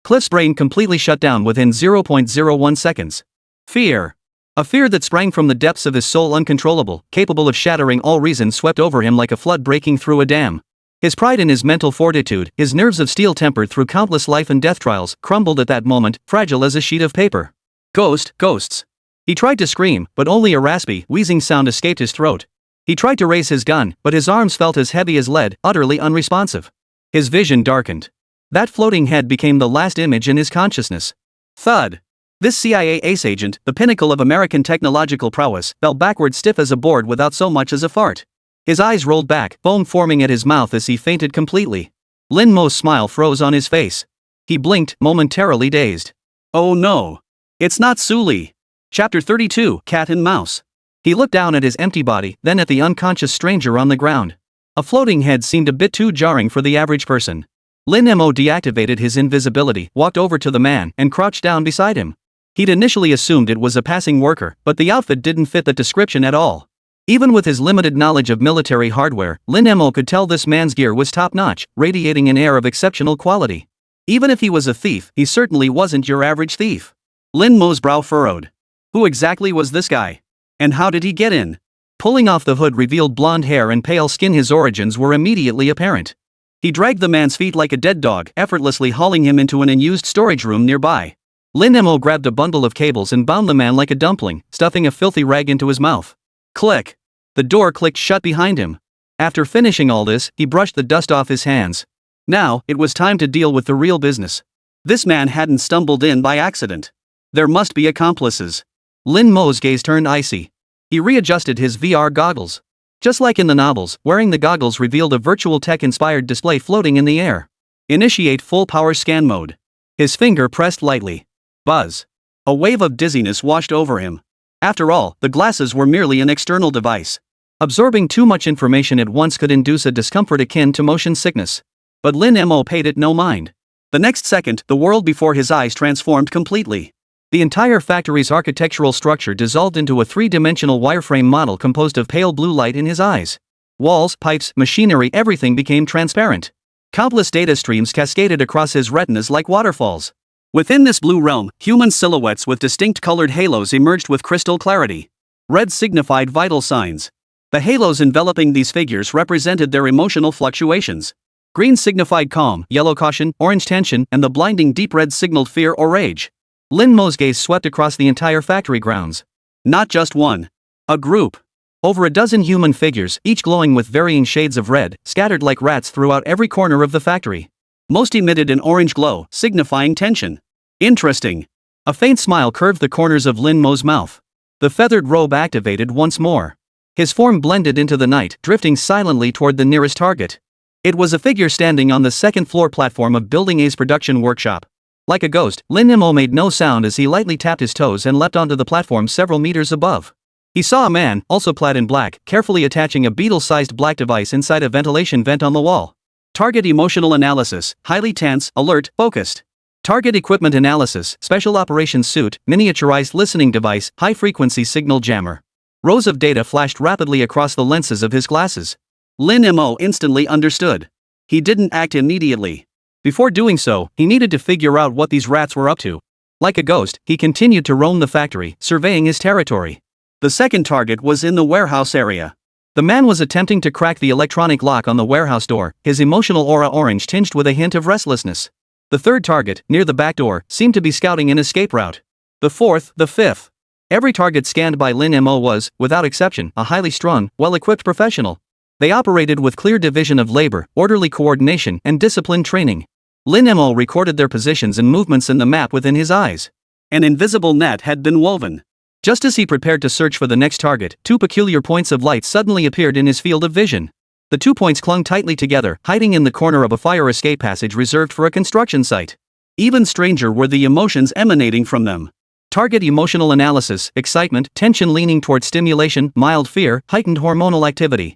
Cliff's brain completely shut down within 0.01 seconds. Fear. A fear that sprang from the depths of his soul, uncontrollable, capable of shattering all reason, swept over him like a flood breaking through a dam. His pride in his mental fortitude, his nerves of steel tempered through countless life and death trials, crumbled at that moment, fragile as a sheet of paper. Ghosts. He tried to scream, but only a raspy, wheezing sound escaped his throat. He tried to raise his gun, but his arms felt as heavy as lead, utterly unresponsive. His vision darkened. That floating head became the last image in his consciousness. Thud. This CIA ace agent, the pinnacle of American technological prowess, fell backward stiff as a board without so much as a fart. His eyes rolled back, foam forming at his mouth as he fainted completely. Lin Mo's smile froze on his face. He blinked, momentarily dazed. Oh no. It's not Su Li. Chapter 32, Cat and Mouse. He looked down at his empty body, then at the unconscious stranger on the ground. A floating head seemed a bit too jarring for the average person. Lin Mo deactivated his invisibility, walked over to the man, and crouched down beside him. He'd initially assumed it was a passing worker, but the outfit didn't fit the description at all. Even with his limited knowledge of military hardware, Lin Mo could tell this man's gear was top-notch, radiating an air of exceptional quality. Even if he was a thief, he certainly wasn't your average thief. Lin Mo's brow furrowed. Who exactly was this guy? And how did he get in? Pulling off the hood revealed blonde hair and pale skin. His origins were immediately apparent. He dragged the man's feet like a dead dog, effortlessly hauling him into an unused storage room nearby. Lin Mo grabbed a bundle of cables and bound the man like a dumpling, stuffing a filthy rag into his mouth. Click! The door clicked shut behind him. After finishing all this, he brushed the dust off his hands. Now, it was time to deal with the real business. This man hadn't stumbled in by accident. There must be accomplices. Lin Mo's gaze turned icy. He readjusted his VR goggles. Just like in the novels, wearing the goggles revealed a virtual tech-inspired display floating in the air. Initiate full power scan mode. His finger pressed lightly. Buzz. A wave of dizziness washed over him. After all, the glasses were merely an external device. Absorbing too much information at once could induce a discomfort akin to motion sickness. But Lin Mo paid it no mind. The next second, the world before his eyes transformed completely. The entire factory's architectural structure dissolved into a three-dimensional wireframe model composed of pale blue light in his eyes. Walls, pipes, machinery, everything became transparent. Countless data streams cascaded across his retinas like waterfalls. Within this blue realm, human silhouettes with distinct colored halos emerged with crystal clarity. Red signified vital signs. The halos enveloping these figures represented their emotional fluctuations. Green signified calm, yellow caution, orange tension, and the blinding deep red signaled fear or rage. Lin Mo's gaze swept across the entire factory grounds. Not just one. A group. Over a dozen human figures, each glowing with varying shades of red, scattered like rats throughout every corner of the factory. Most emitted an orange glow, signifying tension. Interesting. A faint smile curved the corners of Lin Mo's mouth. The feathered robe activated once more. His form blended into the night, drifting silently toward the nearest target. It was a figure standing on the second-floor platform of Building A's production workshop. Like a ghost, Lin Mo made no sound as he lightly tapped his toes and leapt onto the platform several meters above. He saw a man, also clad in black, carefully attaching a beetle-sized black device inside a ventilation vent on the wall. Target emotional analysis, highly tense, alert, focused. Target equipment analysis, special operations suit, miniaturized listening device, high-frequency signal jammer. Rows of data flashed rapidly across the lenses of his glasses. Lin Mo instantly understood. He didn't act immediately. Before doing so, he needed to figure out what these rats were up to. Like a ghost, he continued to roam the factory, surveying his territory. The second target was in the warehouse area. The man was attempting to crack the electronic lock on the warehouse door, his emotional aura orange tinged with a hint of restlessness. The third target, near the back door, seemed to be scouting an escape route. The fourth, the fifth. Every target scanned by Lin Mo was, without exception, a highly strung, well-equipped professional. They operated with clear division of labor, orderly coordination, and disciplined training. Lin Mo recorded their positions and movements in the map within his eyes. An invisible net had been woven. Just as he prepared to search for the next target, two peculiar points of light suddenly appeared in his field of vision. The 2 points clung tightly together, hiding in the corner of a fire escape passage reserved for a construction site. Even stranger were the emotions emanating from them. Target emotional analysis, excitement, tension leaning toward stimulation, mild fear, heightened hormonal activity.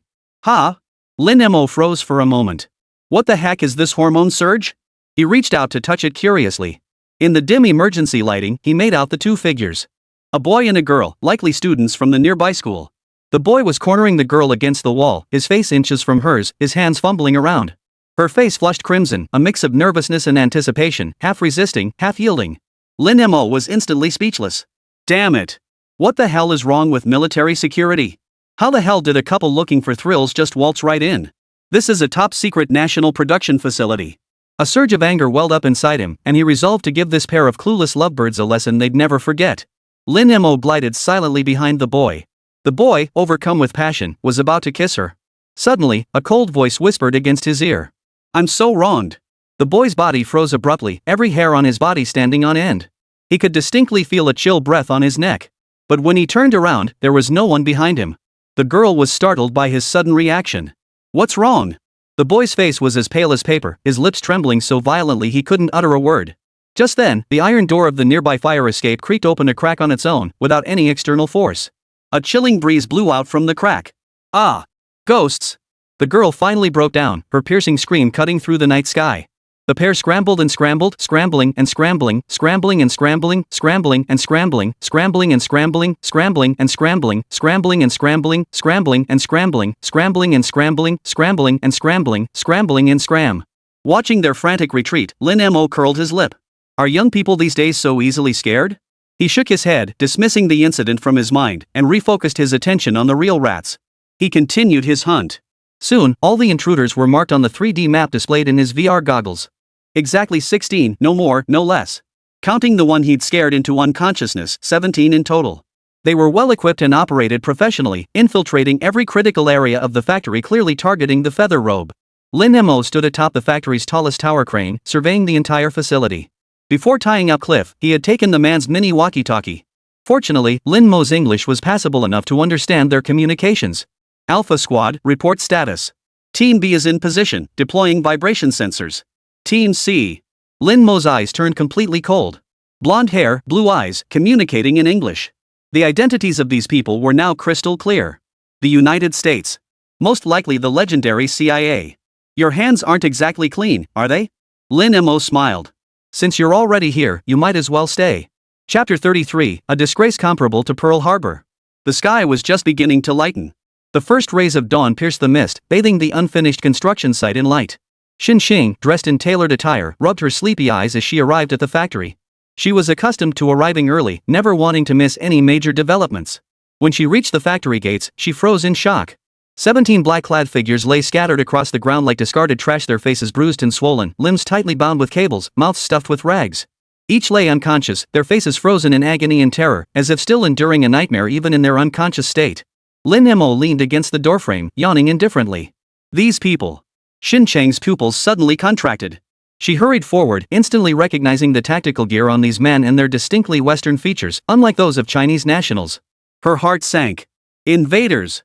Lin Mo froze for a moment. What the heck is this hormone surge? He reached out to touch it curiously. In the dim emergency lighting, he made out the two figures. A boy and a girl, likely students from the nearby school. The boy was cornering the girl against the wall, his face inches from hers, his hands fumbling around. Her face flushed crimson, a mix of nervousness and anticipation, half resisting, half yielding. Lin Mo was instantly speechless. Damn it! What the hell is wrong with military security? How the hell did a couple looking for thrills just waltz right in? This is a top-secret national production facility. A surge of anger welled up inside him, and he resolved to give this pair of clueless lovebirds a lesson they'd never forget. Lin Mo glided silently behind the boy. The boy, overcome with passion, was about to kiss her. Suddenly, a cold voice whispered against his ear. I'm so wronged. The boy's body froze abruptly, every hair on his body standing on end. He could distinctly feel a chill breath on his neck. But when he turned around, there was no one behind him. The girl was startled by his sudden reaction. What's wrong? The boy's face was as pale as paper, his lips trembling so violently he couldn't utter a word. Just then, the iron door of the nearby fire escape creaked open a crack on its own, without any external force. A chilling breeze blew out from the crack. Ah! Ghosts! The girl finally broke down, her piercing scream cutting through the night sky. The pair scrambled and scrambled, scrambling and scrambling, scrambling and scrambling, scrambling and scrambling, scrambling and scrambling, scrambling and scrambling, scrambling and scrambling, scrambling and scrambling, scrambling and scrambling, scrambling and scrambling, scrambling and scram. Watching their frantic retreat, Lin Mo curled his lip. Are young people these days so easily scared? He shook his head, dismissing the incident from his mind, and refocused his attention on the real rats. He continued his hunt. Soon, all the intruders were marked on the 3D map displayed in his VR goggles. Exactly 16, no more, no less. Counting the one he'd scared into unconsciousness, 17 in total. They were well equipped and operated professionally, infiltrating every critical area of the factory, clearly targeting the feather robe. Lin Mo stood atop the factory's tallest tower crane, surveying the entire facility. Before tying up Cliff, he had taken the man's mini walkie-talkie. Fortunately, Lin Mo's English was passable enough to understand their communications. Alpha Squad, report status. Team B is in position, deploying vibration sensors. Team C. Lin Mo's eyes turned completely cold. Blonde hair, blue eyes, communicating in English. The identities of these people were now crystal clear. The United States. Most likely the legendary CIA. Your hands aren't exactly clean, are they? Lin Mo smiled. Since you're already here, you might as well stay. Chapter 33, a disgrace comparable to Pearl Harbor. The sky was just beginning to lighten. The first rays of dawn pierced the mist, bathing the unfinished construction site in light. Xinxing, dressed in tailored attire, rubbed her sleepy eyes as she arrived at the factory. She was accustomed to arriving early, never wanting to miss any major developments. When she reached the factory gates, she froze in shock. 17 black-clad figures lay scattered across the ground like discarded trash, their faces bruised and swollen, limbs tightly bound with cables, mouths stuffed with rags. Each lay unconscious, their faces frozen in agony and terror, as if still enduring a nightmare even in their unconscious state. Lin Mo leaned against the doorframe, yawning indifferently. These people. Xincheng's pupils suddenly contracted. She hurried forward, instantly recognizing the tactical gear on these men and their distinctly Western features, unlike those of Chinese nationals. Her heart sank. Invaders!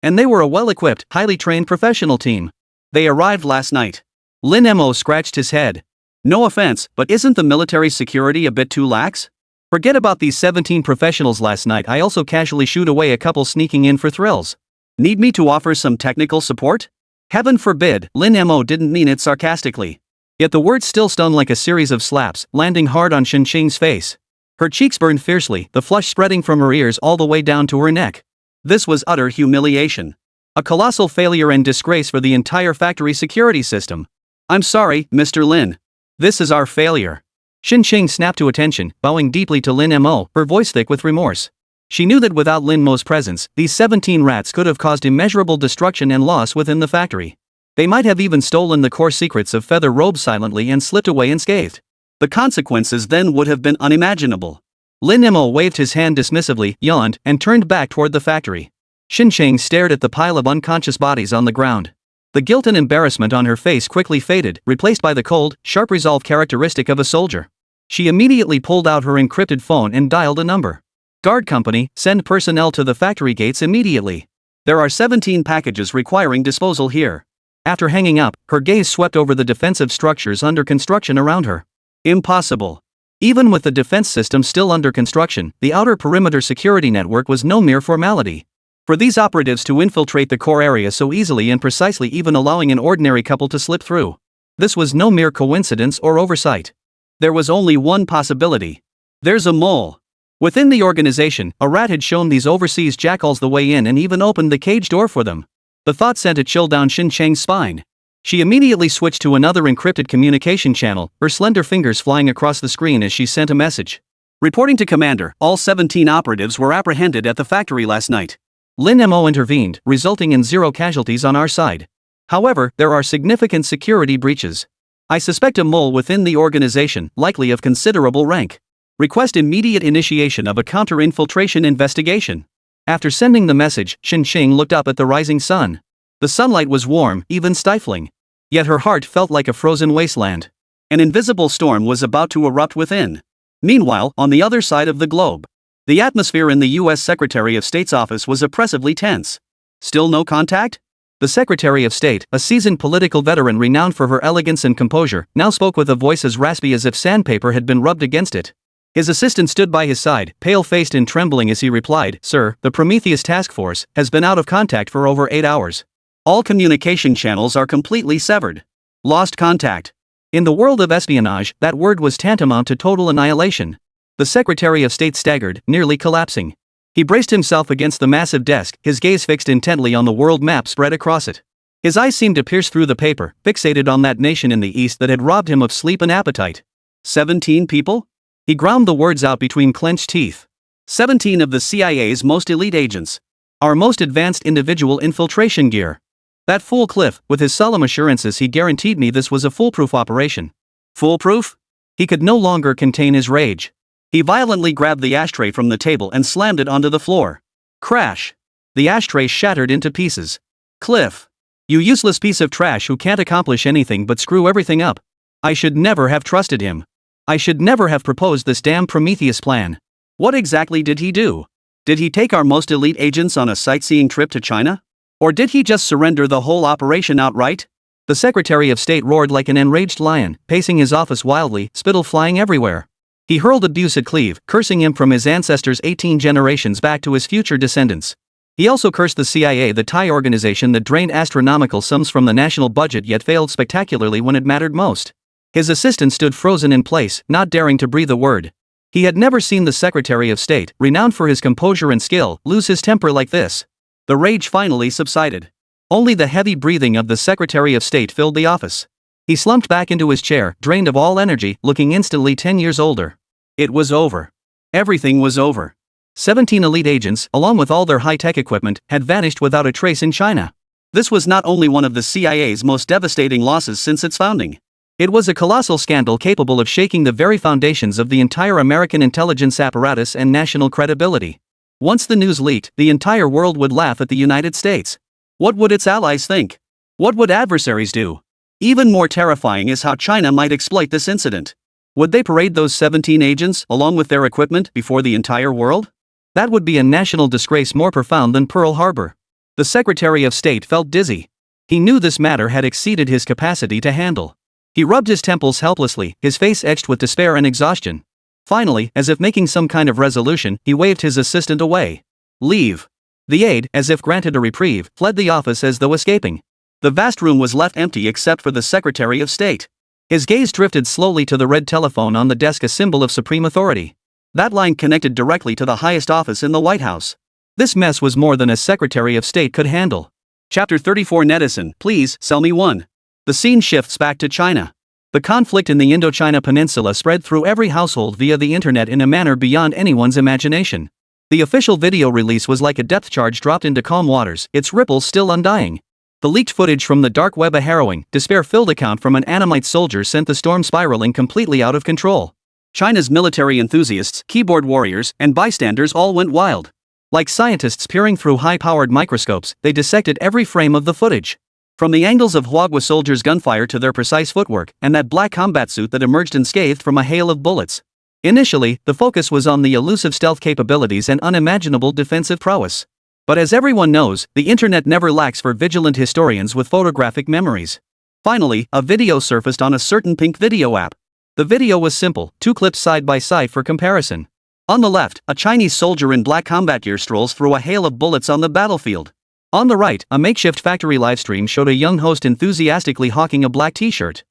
And they were a well-equipped, highly trained professional team. They arrived last night. Lin Mo scratched his head. No offense, but isn't the military security a bit too lax? Forget about these 17 professionals last night. I also casually shooed away a couple sneaking in for thrills. Need me to offer some technical support? Heaven forbid. Lin Mo didn't mean it sarcastically. Yet the words still stung like a series of slaps, landing hard on Xinxing's face. Her cheeks burned fiercely, the flush spreading from her ears all the way down to her neck. This was utter humiliation. A colossal failure and disgrace for the entire factory security system. I'm sorry, Mr. Lin. This is our failure. Xinxing snapped to attention, bowing deeply to Lin Mo, her voice thick with remorse. She knew that without Lin Mo's presence, these 17 rats could have caused immeasurable destruction and loss within the factory. They might have even stolen the core secrets of Feather Robe silently and slipped away unscathed. The consequences then would have been unimaginable. Lin Mo waved his hand dismissively, yawned, and turned back toward the factory. Xinxing stared at the pile of unconscious bodies on the ground. The guilt and embarrassment on her face quickly faded, replaced by the cold, sharp resolve characteristic of a soldier. She immediately pulled out her encrypted phone and dialed a number. Guard company, send personnel to the factory gates immediately. There are 17 packages requiring disposal here. After hanging up, her gaze swept over the defensive structures under construction around her. Impossible. Even with the defense system still under construction, the outer perimeter security network was no mere formality. For these operatives to infiltrate the core area so easily and precisely, even allowing an ordinary couple to slip through. This was no mere coincidence or oversight. There was only one possibility. There's a mole. Within the organization, a rat had shown these overseas jackals the way in and even opened the cage door for them. The thought sent a chill down Xincheng's spine. She immediately switched to another encrypted communication channel, her slender fingers flying across the screen as she sent a message. Reporting to Commander, all 17 operatives were apprehended at the factory last night. Lin Mo intervened, resulting in 0 casualties on our side. However, there are significant security breaches. I suspect a mole within the organization, likely of considerable rank. Request immediate initiation of a counter-infiltration investigation. After sending the message, Xinxing looked up at the rising sun. The sunlight was warm, even stifling. Yet her heart felt like a frozen wasteland. An invisible storm was about to erupt within. Meanwhile, on the other side of the globe, the atmosphere in the U.S. Secretary of State's office was oppressively tense. Still no contact? The Secretary of State, a seasoned political veteran renowned for her elegance and composure, now spoke with a voice as raspy as if sandpaper had been rubbed against it. His assistant stood by his side, pale-faced and trembling as he replied, "Sir, the Prometheus Task Force has been out of contact for over 8 hours. All communication channels are completely severed. Lost contact." In the world of espionage, that word was tantamount to total annihilation. The Secretary of State staggered, nearly collapsing. He braced himself against the massive desk, his gaze fixed intently on the world map spread across it. His eyes seemed to pierce through the paper, fixated on that nation in the east that had robbed him of sleep and appetite. 17 people? He ground the words out between clenched teeth. 17 of the CIA's most elite agents. Our most advanced individual infiltration gear. That fool Cliff, with his solemn assurances, he guaranteed me this was a foolproof operation. Foolproof? He could no longer contain his rage. He violently grabbed the ashtray from the table and slammed it onto the floor. Crash! The ashtray shattered into pieces. Cliff! You useless piece of trash who can't accomplish anything but screw everything up. I should never have trusted him. I should never have proposed this damn Prometheus plan. What exactly did he do? Did he take our most elite agents on a sightseeing trip to China? Or did he just surrender the whole operation outright? The Secretary of State roared like an enraged lion, pacing his office wildly, spittle flying everywhere. He hurled abuse at Cleve, cursing him from his ancestors 18 generations back to his future descendants. He also cursed the CIA, the Thai organization that drained astronomical sums from the national budget yet failed spectacularly when it mattered most. His assistant stood frozen in place, not daring to breathe a word. He had never seen the Secretary of State, renowned for his composure and skill, lose his temper like this. The rage finally subsided. Only the heavy breathing of the Secretary of State filled the office. He slumped back into his chair, drained of all energy, looking instantly 10 years older. It was over. Everything was over. 17 elite agents, along with all their high-tech equipment, had vanished without a trace in China. This was not only one of the CIA's most devastating losses since its founding. It was a colossal scandal capable of shaking the very foundations of the entire American intelligence apparatus and national credibility. Once the news leaked, the entire world would laugh at the United States. What would its allies think? What would adversaries do? Even more terrifying is how China might exploit this incident. Would they parade those 17 agents, along with their equipment, before the entire world? That would be a national disgrace more profound than Pearl Harbor. The Secretary of State felt dizzy. He knew this matter had exceeded his capacity to handle. He rubbed his temples helplessly, his face etched with despair and exhaustion. Finally, as if making some kind of resolution, he waved his assistant away. Leave. The aide, as if granted a reprieve, fled the office as though escaping. The vast room was left empty except for the Secretary of State. His gaze drifted slowly to the red telephone on the desk, a symbol of supreme authority. That line connected directly to the highest office in the White House. This mess was more than a Secretary of State could handle. Chapter 34 Netizen, please, sell me one. The scene shifts back to China. The conflict in the Indochina Peninsula spread through every household via the internet in a manner beyond anyone's imagination. The official video release was like a depth charge dropped into calm waters, its ripples still undying. The leaked footage from the dark web, a harrowing, despair-filled account from an Annamite soldier, sent the storm spiraling completely out of control. China's military enthusiasts, keyboard warriors, and bystanders all went wild. Like scientists peering through high-powered microscopes, they dissected every frame of the footage. From the angles of Huagua soldiers' gunfire to their precise footwork, and that black combat suit that emerged unscathed from a hail of bullets. Initially, the focus was on the elusive stealth capabilities and unimaginable defensive prowess. But as everyone knows, the internet never lacks for vigilant historians with photographic memories. Finally, a video surfaced on a certain pink video app. The video was simple, 2 clips side by side for comparison. On the left, a Chinese soldier in black combat gear strolls through a hail of bullets on the battlefield. On the right, a makeshift factory livestream showed a young host enthusiastically hawking a black t-shirt.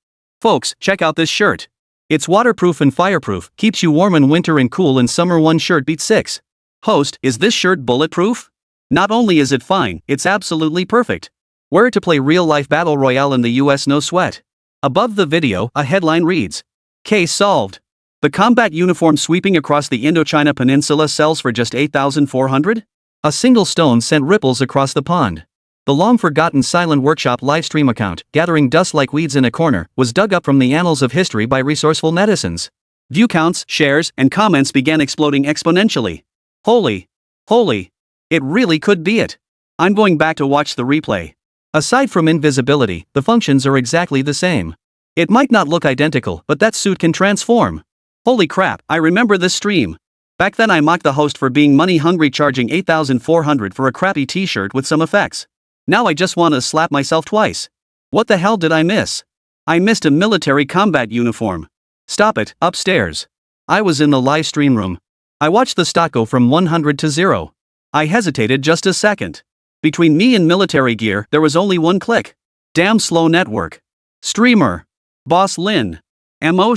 Folks, check out this shirt. It's waterproof and fireproof, keeps you warm in winter and cool in summer. One shirt beats 6. Host, is this shirt bulletproof? Not only is it fine, it's absolutely perfect. Wear it to play real-life battle royale in the US, no sweat. Above the video, a headline reads, "Case solved. The combat uniform sweeping across the Indochina Peninsula sells for just $8,400? A single stone sent ripples across the pond. The long-forgotten silent workshop livestream account, gathering dust like weeds in a corner, was dug up from the annals of history by resourceful netizens. View counts, shares, and comments began exploding exponentially. Holy. It really could be it. I'm going back to watch the replay. Aside from invisibility, the functions are exactly the same. It might not look identical, but that suit can transform. Holy crap, I remember this stream. Back then I mocked the host for being money-hungry, charging $8,400 for a crappy t-shirt with some effects. Now I just want to slap myself twice. What the hell did I miss? I missed a military combat uniform. Stop it, upstairs. I was in the live stream room. I watched the stock go from 100 to 0. I hesitated just a second. Between me and military gear, there was only one click. Damn slow network. Streamer. Boss Lin Mo.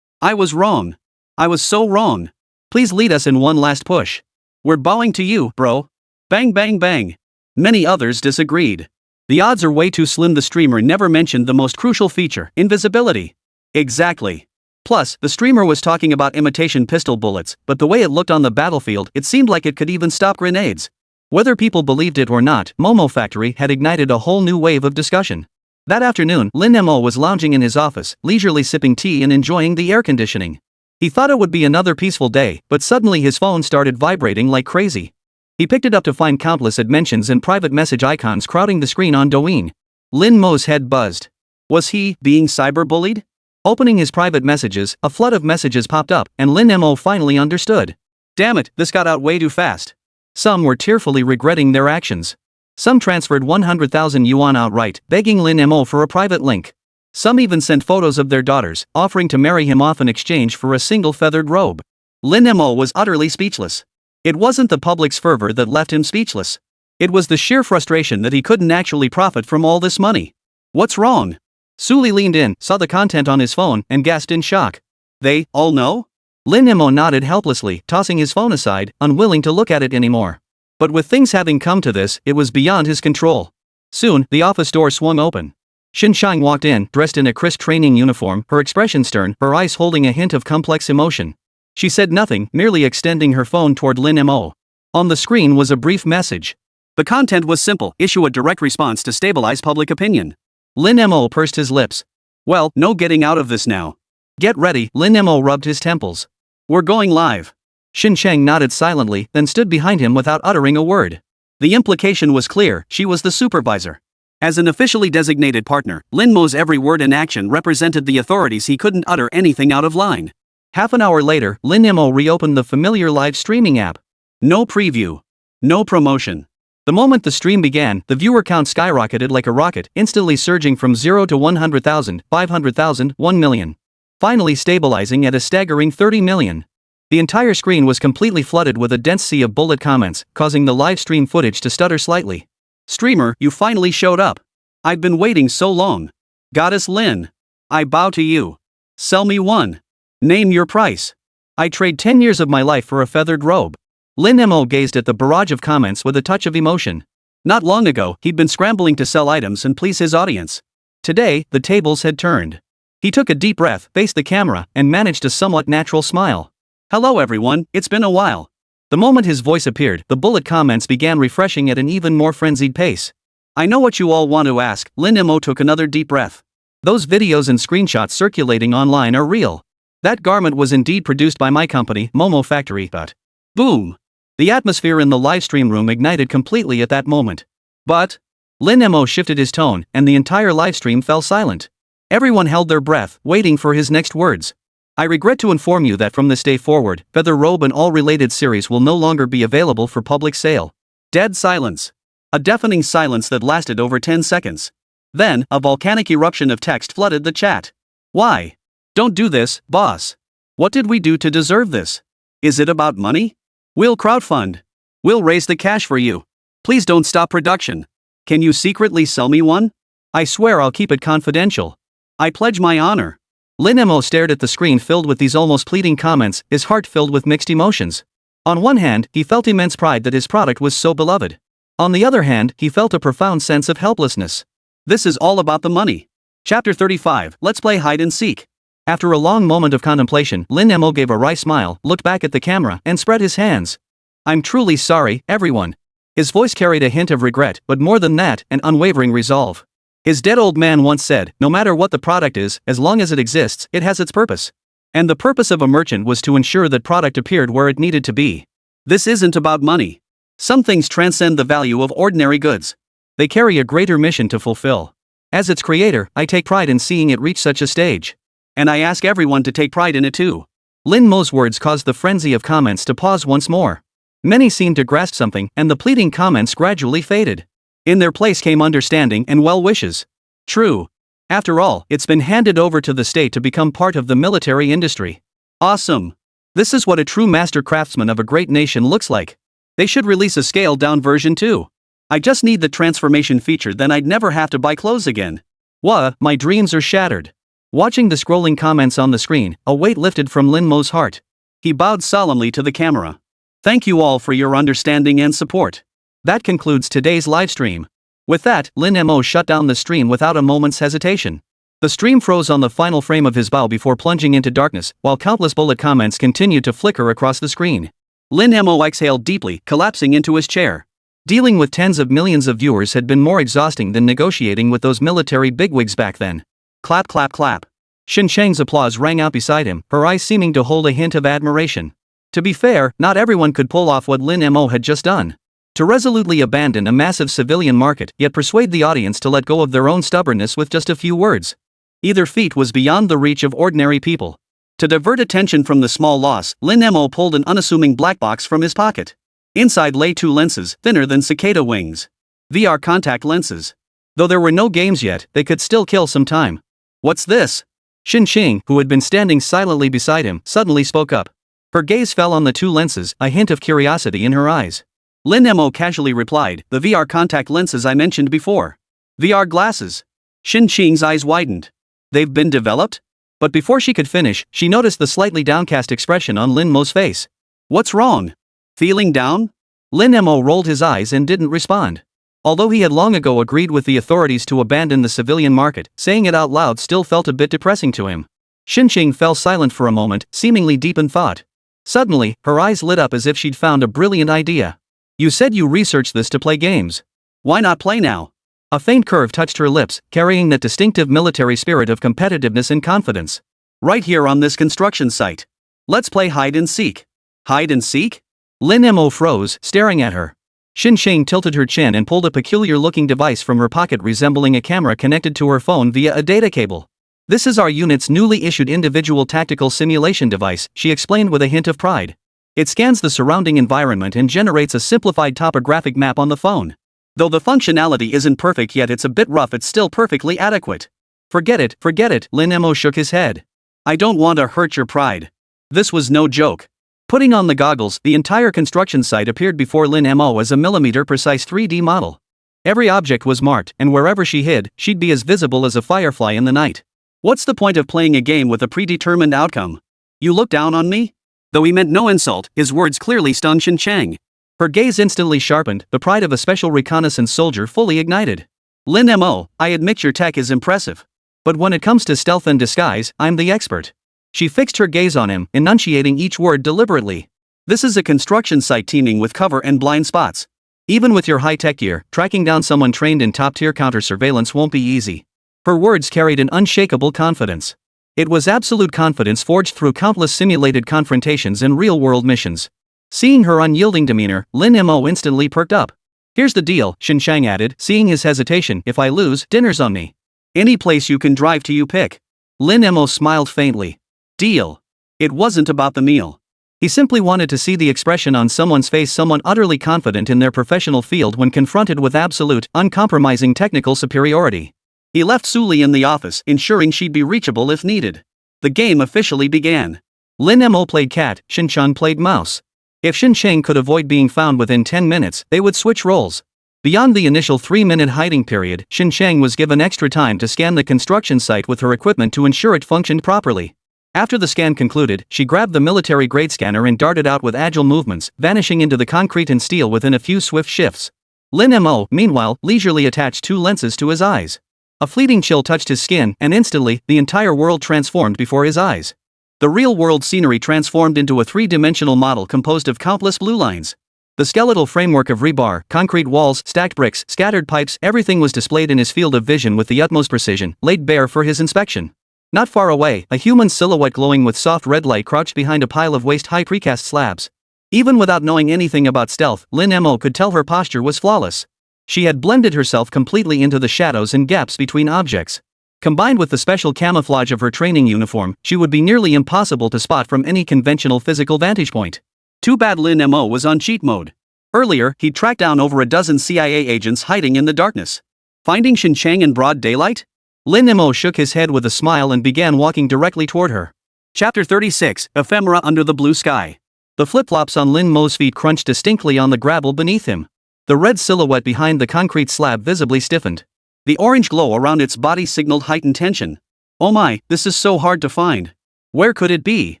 I was wrong. I was so wrong. Please lead us in one last push. We're bowing to you, bro. Bang bang bang. Many others disagreed. The odds are way too slim. The streamer never mentioned the most crucial feature, invisibility. Exactly. Plus, the streamer was talking about imitation pistol bullets, but the way it looked on the battlefield, it seemed like it could even stop grenades. Whether people believed it or not, Momo Factory had ignited a whole new wave of discussion. That afternoon, Lin Mo was lounging in his office, leisurely sipping tea and enjoying the air conditioning. He thought it would be another peaceful day, but suddenly his phone started vibrating like crazy. He picked it up to find countless mentions and private message icons crowding the screen on Douyin. Lin Mo's head buzzed. Was he being cyberbullied? Opening his private messages, a flood of messages popped up, and Lin Mo finally understood. Damn it, this got out way too fast. Some were tearfully regretting their actions. Some transferred 100,000 yuan outright, begging Lin Mo for a private link. Some even sent photos of their daughters, offering to marry him off in exchange for a single feathered robe. Lin Mo was utterly speechless. It wasn't the public's fervor that left him speechless. It was the sheer frustration that he couldn't actually profit from all this money. What's wrong? Suli leaned in, saw the content on his phone, and gasped in shock. They all know? Lin Mo nodded helplessly, tossing his phone aside, unwilling to look at it anymore. But with things having come to this, it was beyond his control. Soon, the office door swung open. Xinshang walked in, dressed in a crisp training uniform, her expression stern, her eyes holding a hint of complex emotion. She said nothing, merely extending her phone toward Lin Mo. On the screen was a brief message. The content was simple: issue a direct response to stabilize public opinion. Lin Mo pursed his lips. Well, no getting out of this now. Get ready, Lin Mo rubbed his temples. We're going live. Xinshang nodded silently, then stood behind him without uttering a word. The implication was clear: she was the supervisor. As an officially designated partner, Lin Mo's every word and action represented the authorities. He couldn't utter anything out of line. Half an hour later, Lin Mo reopened the familiar live streaming app. No preview. No promotion. The moment the stream began, the viewer count skyrocketed like a rocket, instantly surging from 0 to 100,000, 500,000, 1 million. Finally stabilizing at a staggering 30 million. The entire screen was completely flooded with a dense sea of bullet comments, causing the live stream footage to stutter slightly. Streamer, you finally showed up. I've been waiting so long. Goddess Lin. I bow to you. Sell me one. Name your price. I trade 10 years of my life for a feathered robe. Lin Mo gazed at the barrage of comments with a touch of emotion. Not long ago, he'd been scrambling to sell items and please his audience. Today, the tables had turned. He took a deep breath, faced the camera, and managed a somewhat natural smile. Hello everyone, it's been a while. The moment his voice appeared, the bullet comments began refreshing at an even more frenzied pace. I know what you all want to ask. Lin Mo took another deep breath. Those videos and screenshots circulating online are real. That garment was indeed produced by my company, Momo Factory, but... Boom! The atmosphere in the livestream room ignited completely at that moment. But... Lin Mo shifted his tone, and the entire livestream fell silent. Everyone held their breath, waiting for his next words. I regret to inform you that from this day forward, Feather Robe and all related series will no longer be available for public sale. Dead silence. A deafening silence that lasted over 10 seconds. Then, a volcanic eruption of text flooded the chat. Why? Don't do this, boss. What did we do to deserve this? Is it about money? We'll crowdfund. We'll raise the cash for you. Please don't stop production. Can you secretly sell me one? I swear I'll keep it confidential. I pledge my honor. Lin Mo stared at the screen filled with these almost pleading comments, his heart filled with mixed emotions. On one hand, he felt immense pride that his product was so beloved. On the other hand, he felt a profound sense of helplessness. This is all about the money. Chapter 35, Let's Play Hide and Seek. After a long moment of contemplation, Lin Mo gave a wry smile, looked back at the camera, and spread his hands. I'm truly sorry, everyone. His voice carried a hint of regret, but more than that, an unwavering resolve. His dead old man once said, no matter what the product is, as long as it exists, it has its purpose. And the purpose of a merchant was to ensure that product appeared where it needed to be. This isn't about money. Some things transcend the value of ordinary goods. They carry a greater mission to fulfill. As its creator, I take pride in seeing it reach such a stage. And I ask everyone to take pride in it too. Lin Mo's words caused the frenzy of comments to pause once more. Many seemed to grasp something, and the pleading comments gradually faded. In their place came understanding and well wishes. True. After all, it's been handed over to the state to become part of the military industry. Awesome. This is what a true master craftsman of a great nation looks like. They should release a scaled-down version too. I just need the transformation feature, then I'd never have to buy clothes again. My dreams are shattered. Watching the scrolling comments on the screen, a weight lifted from Lin Mo's heart. He bowed solemnly to the camera. Thank you all for your understanding and support. That concludes today's livestream. With that, Lin Mo shut down the stream without a moment's hesitation. The stream froze on the final frame of his bow before plunging into darkness, while countless bullet comments continued to flicker across the screen. Lin Mo exhaled deeply, collapsing into his chair. Dealing with tens of millions of viewers had been more exhausting than negotiating with those military bigwigs back then. Clap clap clap. Xin Sheng's applause rang out beside him, her eyes seeming to hold a hint of admiration. To be fair, not everyone could pull off what Lin Mo had just done. To resolutely abandon a massive civilian market, yet persuade the audience to let go of their own stubbornness with just a few words. Either feat was beyond the reach of ordinary people. To divert attention from the small loss, Lin Mo pulled an unassuming black box from his pocket. Inside lay 2 lenses, thinner than cicada wings. VR contact lenses. Though there were no games yet, they could still kill some time. What's this? Xin Sheng, who had been standing silently beside him, suddenly spoke up. Her gaze fell on the 2 lenses, a hint of curiosity in her eyes. Lin Mo casually replied, the VR contact lenses I mentioned before. VR glasses. Xin Sheng's eyes widened. They've been developed? But before she could finish, she noticed the slightly downcast expression on Lin Mo's face. What's wrong? Feeling down? Lin Mo rolled his eyes and didn't respond. Although he had long ago agreed with the authorities to abandon the civilian market, saying it out loud still felt a bit depressing to him. Xin Sheng fell silent for a moment, seemingly deep in thought. Suddenly, her eyes lit up as if she'd found a brilliant idea. You said you researched this to play games. Why not play now? A faint curve touched her lips, carrying that distinctive military spirit of competitiveness and confidence. Right here on this construction site. Let's play hide and seek. Hide and seek? Lin Mo froze, staring at her. Xin Sheng tilted her chin and pulled a peculiar-looking device from her pocket resembling a camera connected to her phone via a data cable. This is our unit's newly issued individual tactical simulation device, she explained with a hint of pride. It scans the surrounding environment and generates a simplified topographic map on the phone. Though the functionality isn't perfect yet, it's a bit rough, it's still perfectly adequate. Forget it, Lin Mo shook his head. I don't want to hurt your pride. This was no joke. Putting on the goggles, the entire construction site appeared before Lin Mo as a millimeter-precise 3D model. Every object was marked, and wherever she hid, she'd be as visible as a firefly in the night. What's the point of playing a game with a predetermined outcome? You look down on me? Though he meant no insult, his words clearly stunned Xin Sheng. Her gaze instantly sharpened, the pride of a special reconnaissance soldier fully ignited. Lin Mo, I admit your tech is impressive. But when it comes to stealth and disguise, I'm the expert. She fixed her gaze on him, enunciating each word deliberately. This is a construction site teeming with cover and blind spots. Even with your high-tech gear, tracking down someone trained in top-tier counter-surveillance won't be easy. Her words carried an unshakable confidence. It was absolute confidence forged through countless simulated confrontations and real-world missions. Seeing her unyielding demeanor, Lin Mo instantly perked up. Here's the deal, Xin Sheng added, seeing his hesitation. If I lose, dinner's on me. Any place you can drive to, you pick. Lin Mo smiled faintly. Deal. It wasn't about the meal. He simply wanted to see the expression on someone's face, someone utterly confident in their professional field when confronted with absolute, uncompromising technical superiority. He left Suli in the office, ensuring she'd be reachable if needed. The game officially began. Lin Mo played cat, Xin Sheng played mouse. If Xin Sheng could avoid being found within 10 minutes, they would switch roles. Beyond the initial 3-minute hiding period, Xin Sheng was given extra time to scan the construction site with her equipment to ensure it functioned properly. After the scan concluded, she grabbed the military-grade scanner and darted out with agile movements, vanishing into the concrete and steel within a few swift shifts. Lin Mo, meanwhile, leisurely attached 2 lenses to his eyes. A fleeting chill touched his skin, and instantly, the entire world transformed before his eyes. The real-world scenery transformed into a 3-dimensional model composed of countless blue lines. The skeletal framework of rebar, concrete walls, stacked bricks, scattered pipes, everything was displayed in his field of vision with the utmost precision, laid bare for his inspection. Not far away, a human silhouette glowing with soft red light crouched behind a pile of waist-high precast slabs. Even without knowing anything about stealth, Lin Mo could tell her posture was flawless. She had blended herself completely into the shadows and gaps between objects. Combined with the special camouflage of her training uniform, she would be nearly impossible to spot from any conventional physical vantage point. Too bad Lin Mo was on cheat mode. Earlier, he'd tracked down over a dozen CIA agents hiding in the darkness. Finding Xin Sheng in broad daylight? Lin Mo shook his head with a smile and began walking directly toward her. Chapter 36, Ephemera Under the Blue Sky. The flip-flops on Lin Mo's feet crunched distinctly on the gravel beneath him. The red silhouette behind the concrete slab visibly stiffened. The orange glow around its body signaled heightened tension. Oh my, this is so hard to find. Where could it be?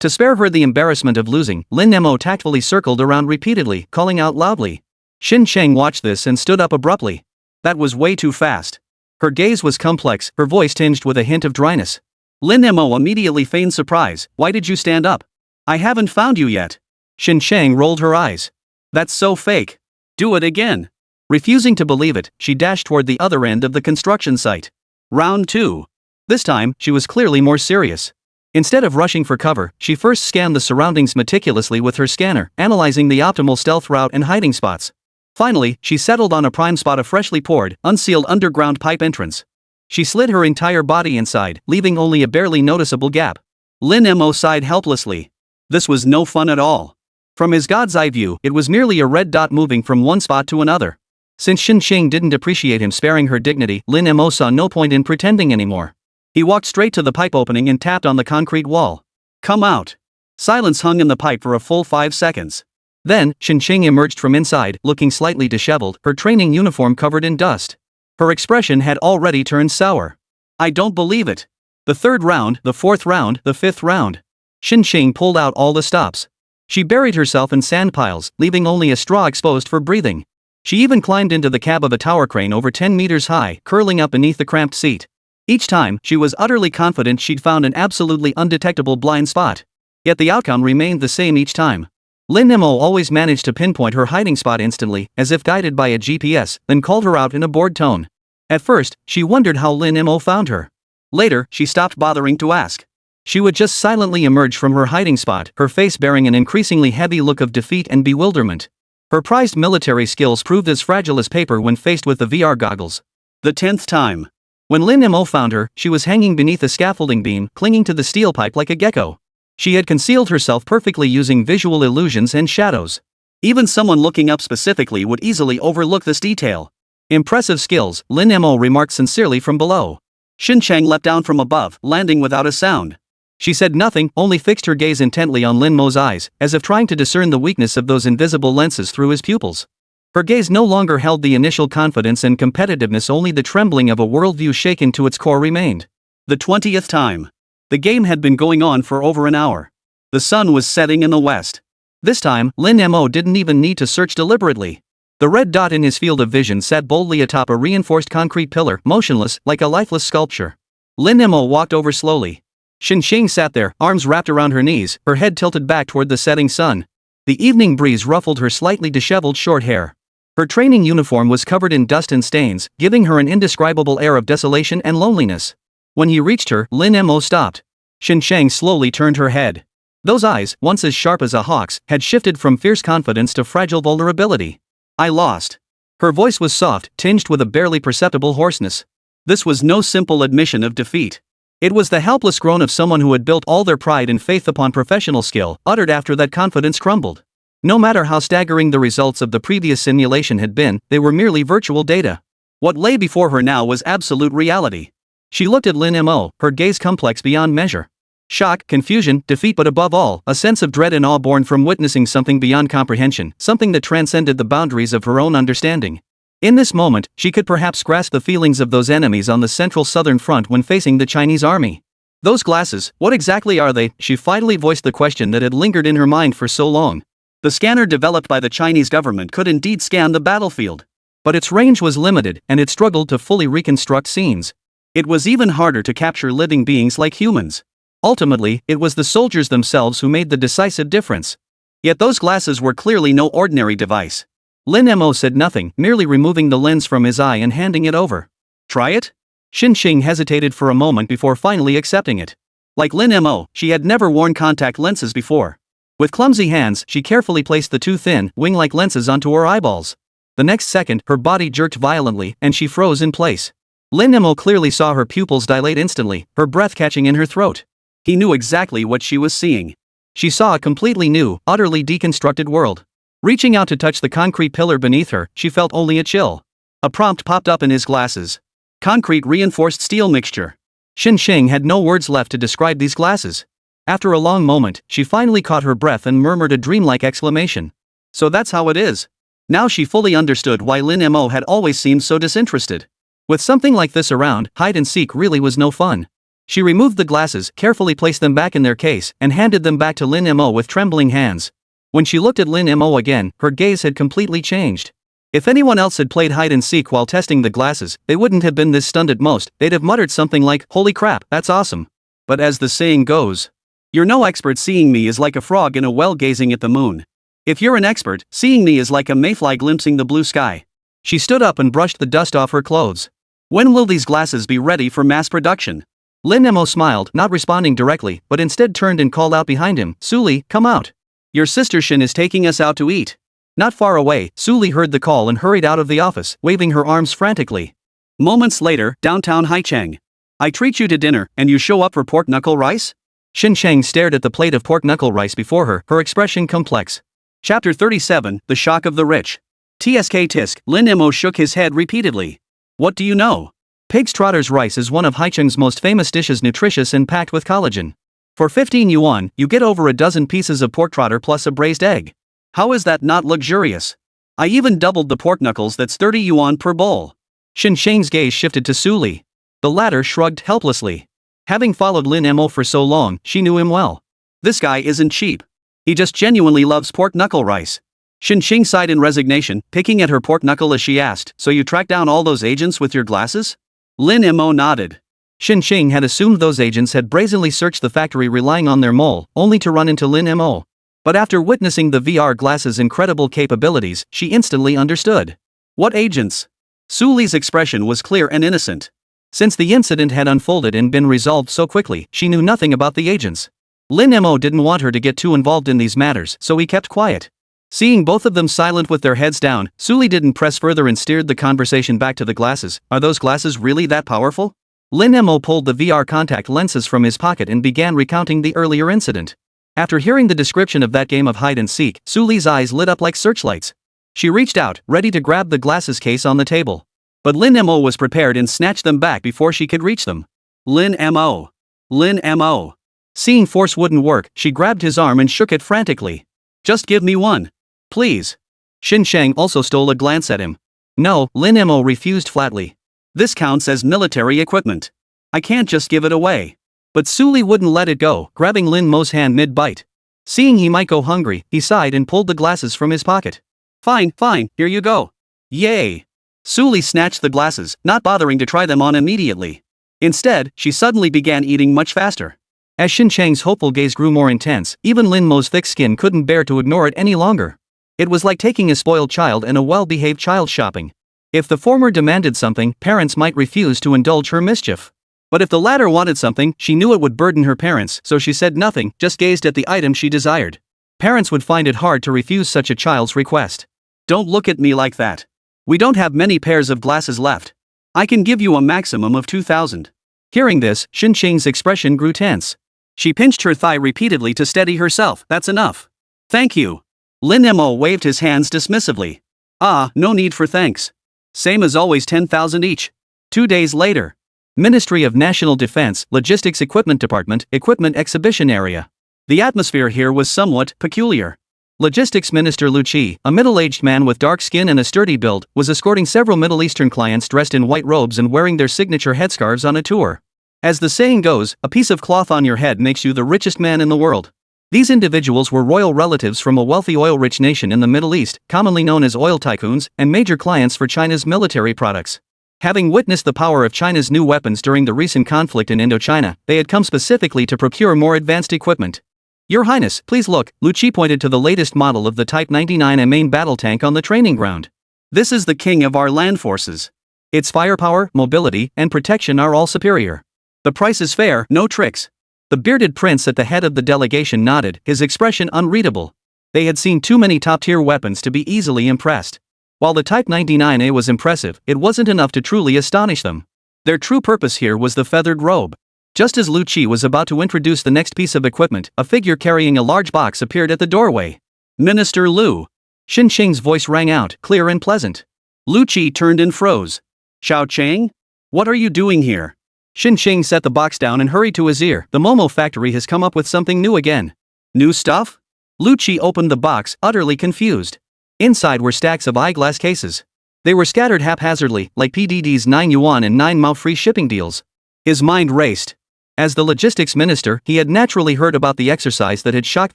To spare her the embarrassment of losing, Lin Mo tactfully circled around repeatedly, calling out loudly. Xin Sheng watched this and stood up abruptly. That was way too fast. Her gaze was complex, her voice tinged with a hint of dryness. Lin Mo immediately feigned surprise. Why did you stand up? I haven't found you yet. Shin Shang rolled her eyes. That's so fake. Do it again. Refusing to believe it, she dashed toward the other end of the construction site. Round 2. This time, she was clearly more serious. Instead of rushing for cover, she first scanned the surroundings meticulously with her scanner, analyzing the optimal stealth route and hiding spots. Finally, she settled on a prime spot, a freshly poured, unsealed underground pipe entrance. She slid her entire body inside, leaving only a barely noticeable gap. Lin Mo sighed helplessly. This was no fun at all. From his god's eye view, it was merely a red dot moving from one spot to another. Since Shin Shang didn't appreciate him sparing her dignity, Lin Mo saw no point in pretending anymore. He walked straight to the pipe opening and tapped on the concrete wall. Come out. Silence hung in the pipe for a full 5 seconds. Then, Shin Shang emerged from inside, looking slightly disheveled, her training uniform covered in dust. Her expression had already turned sour. I don't believe it. The 3rd round, the 4th round, the 5th round. Shin Shang pulled out all the stops. She buried herself in sand piles, leaving only a straw exposed for breathing. She even climbed into the cab of a tower crane over 10 meters high, curling up beneath the cramped seat. Each time, she was utterly confident she'd found an absolutely undetectable blind spot. Yet the outcome remained the same each time. Lin Mo always managed to pinpoint her hiding spot instantly, as if guided by a GPS, then called her out in a bored tone. At first, she wondered how Lin Mo found her. Later, she stopped bothering to ask. She would just silently emerge from her hiding spot, her face bearing an increasingly heavy look of defeat and bewilderment. Her prized military skills proved as fragile as paper when faced with the VR goggles. The 10th time. When Lin Mo found her, she was hanging beneath a scaffolding beam, clinging to the steel pipe like a gecko. She had concealed herself perfectly using visual illusions and shadows. Even someone looking up specifically would easily overlook this detail. Impressive skills, Lin Mo remarked sincerely from below. Shin Shang leapt down from above, landing without a sound. She said nothing, only fixed her gaze intently on Lin Mo's eyes, as if trying to discern the weakness of those invisible lenses through his pupils. Her gaze no longer held the initial confidence and competitiveness, only the trembling of a worldview shaken to its core remained. The 20th time. The game had been going on for over an hour. The sun was setting in the west. This time, Lin Mo didn't even need to search deliberately. The red dot in his field of vision sat boldly atop a reinforced concrete pillar, motionless, like a lifeless sculpture. Lin Mo walked over slowly. Shin Shang sat there, arms wrapped around her knees, her head tilted back toward the setting sun. The evening breeze ruffled her slightly disheveled short hair. Her training uniform was covered in dust and stains, giving her an indescribable air of desolation and loneliness. When he reached her, Lin Mo stopped. Shin Shang slowly turned her head. Those eyes, once as sharp as a hawk's, had shifted from fierce confidence to fragile vulnerability. I lost. Her voice was soft, tinged with a barely perceptible hoarseness. This was no simple admission of defeat. It was the helpless groan of someone who had built all their pride and faith upon professional skill, uttered after that confidence crumbled. No matter how staggering the results of the previous simulation had been, they were merely virtual data. What lay before her now was absolute reality. She looked at Lin Mo, her gaze complex beyond measure. Shock, confusion, defeat, but above all, a sense of dread and awe born from witnessing something beyond comprehension, something that transcended the boundaries of her own understanding. In this moment, she could perhaps grasp the feelings of those enemies on the Central Southern Front when facing the Chinese army. Those glasses, what exactly are they? She finally voiced the question that had lingered in her mind for so long. The scanner developed by the Chinese government could indeed scan the battlefield. But its range was limited, and it struggled to fully reconstruct scenes. It was even harder to capture living beings like humans. Ultimately, it was the soldiers themselves who made the decisive difference. Yet those glasses were clearly no ordinary device. Lin Mo said nothing, merely removing the lens from his eye and handing it over. Try it? Shin Shang hesitated for a moment before finally accepting it. Like Lin Mo, she had never worn contact lenses before. With clumsy hands, she carefully placed the two thin, wing-like lenses onto her eyeballs. The next second, her body jerked violently, and she froze in place. Lin Mo clearly saw her pupils dilate instantly, her breath catching in her throat. He knew exactly what she was seeing. She saw a completely new, utterly deconstructed world. Reaching out to touch the concrete pillar beneath her, she felt only a chill. A prompt popped up in his glasses. Concrete reinforced steel mixture. Shin Shang had no words left to describe these glasses. After a long moment, she finally caught her breath and murmured a dreamlike exclamation. So that's how it is. Now she fully understood why Lin Mo had always seemed so disinterested. With something like this around, hide and seek really was no fun. She removed the glasses, carefully placed them back in their case, and handed them back to Lin Mo with trembling hands. When she looked at Lin Mo again, her gaze had completely changed. If anyone else had played hide and seek while testing the glasses, they wouldn't have been this stunned at most, they'd have muttered something like, "Holy crap, that's awesome." But as the saying goes, "You're no expert, seeing me is like a frog in a well gazing at the moon. If you're an expert, seeing me is like a mayfly glimpsing the blue sky." She stood up and brushed the dust off her clothes. "When will these glasses be ready for mass production?" Lin Mo smiled, not responding directly, but instead turned and called out behind him, "Suli, come out. Your sister Shin is taking us out to eat." Not far away, Suli heard the call and hurried out of the office, waving her arms frantically. Moments later, downtown Haicheng. "I treat you to dinner, and you show up for pork knuckle rice?" Shin Cheng stared at the plate of pork knuckle rice before her, her expression complex. Chapter 37, The Shock of the Rich. Tsk tisk, Lin Mo shook his head repeatedly. "What do you know? Pig's Trotter's rice is one of Haicheng's most famous dishes, nutritious and packed with collagen. For 15 yuan, you get over a dozen pieces of pork trotter plus a braised egg. How is that not luxurious? I even doubled the pork knuckles, that's 30 yuan per bowl." Shin Cheng's gaze shifted to Suli. The latter shrugged helplessly. Having followed Lin Mo for so long, she knew him well. This guy isn't cheap. He just genuinely loves pork knuckle rice. Shin Cheng sighed in resignation, picking at her pork knuckle as she asked, "So you tracked down all those agents with your glasses?" Lin Mo nodded. Shin Cheng had assumed those agents had brazenly searched the factory relying on their mole, only to run into Lin Mo. But after witnessing the VR glasses' incredible capabilities, she instantly understood. What agents? Suli's expression was clear and innocent. Since the incident had unfolded and been resolved so quickly, she knew nothing about the agents. Lin Mo didn't want her to get too involved in these matters, so he kept quiet. Seeing both of them silent with their heads down, Suli didn't press further and steered the conversation back to the glasses. "Are those glasses really that powerful?" Lin Mo pulled the VR contact lenses from his pocket and began recounting the earlier incident. After hearing the description of that game of hide and seek, Suli's eyes lit up like searchlights. She reached out, ready to grab the glasses case on the table. But Lin Mo was prepared and snatched them back before she could reach them. Lin Mo. Lin Mo. Seeing force wouldn't work, she grabbed his arm and shook it frantically. "Just give me one. Please." Shin Cheng also stole a glance at him. "No," Lin Mo refused flatly. "This counts as military equipment. I can't just give it away." But Suli wouldn't let it go, grabbing Lin Mo's hand mid-bite. Seeing he might go hungry, he sighed and pulled the glasses from his pocket. Fine, here you go." "Yay." Suli snatched the glasses, not bothering to try them on immediately. Instead, she suddenly began eating much faster. As Shin Cheng's hopeful gaze grew more intense, even Lin Mo's thick skin couldn't bear to ignore it any longer. It was like taking a spoiled child and a well-behaved child shopping. If the former demanded something, parents might refuse to indulge her mischief. But if the latter wanted something, she knew it would burden her parents, so she said nothing, just gazed at the item she desired. Parents would find it hard to refuse such a child's request. "Don't look at me like that. We don't have many pairs of glasses left. I can give you a maximum of 2,000. Hearing this, Shin Cheng's expression grew tense. She pinched her thigh repeatedly to steady herself. "That's enough. Thank you." Lin Mo waved his hands dismissively. "Ah, no need for thanks. Same as always, 10,000 each." 2 days later. Ministry of National Defense, Logistics Equipment Department, Equipment Exhibition Area. The atmosphere here was somewhat peculiar. Logistics Minister Lu Qi, a middle-aged man with dark skin and a sturdy build, was escorting several Middle Eastern clients dressed in white robes and wearing their signature headscarves on a tour. As the saying goes, a piece of cloth on your head makes you the richest man in the world. These individuals were royal relatives from a wealthy oil-rich nation in the Middle East, commonly known as oil tycoons, and major clients for China's military products. Having witnessed the power of China's new weapons during the recent conflict in Indochina, they had come specifically to procure more advanced equipment. "Your Highness, please look," Lu Qi pointed to the latest model of the Type 99A main battle tank on the training ground. "This is the king of our land forces. Its firepower, mobility, and protection are all superior. The price is fair, no tricks." The bearded prince at the head of the delegation nodded, his expression unreadable. They had seen too many top-tier weapons to be easily impressed. While the Type 99A was impressive, it wasn't enough to truly astonish them. Their true purpose here was the feathered robe. Just as Lu Qi was about to introduce the next piece of equipment, a figure carrying a large box appeared at the doorway. "Minister Lu." Shin Cheng's voice rang out, clear and pleasant. Lu Qi turned and froze. "Xiao Cheng? What are you doing here?" Shin Cheng set the box down and hurried to his ear. "The Momo factory has come up with something new again." "New stuff?" Lu Qi opened the box, utterly confused. Inside were stacks of eyeglass cases. They were scattered haphazardly, like PDD's 9 yuan and 9 mao free shipping deals. His mind raced. As the logistics minister, he had naturally heard about the exercise that had shocked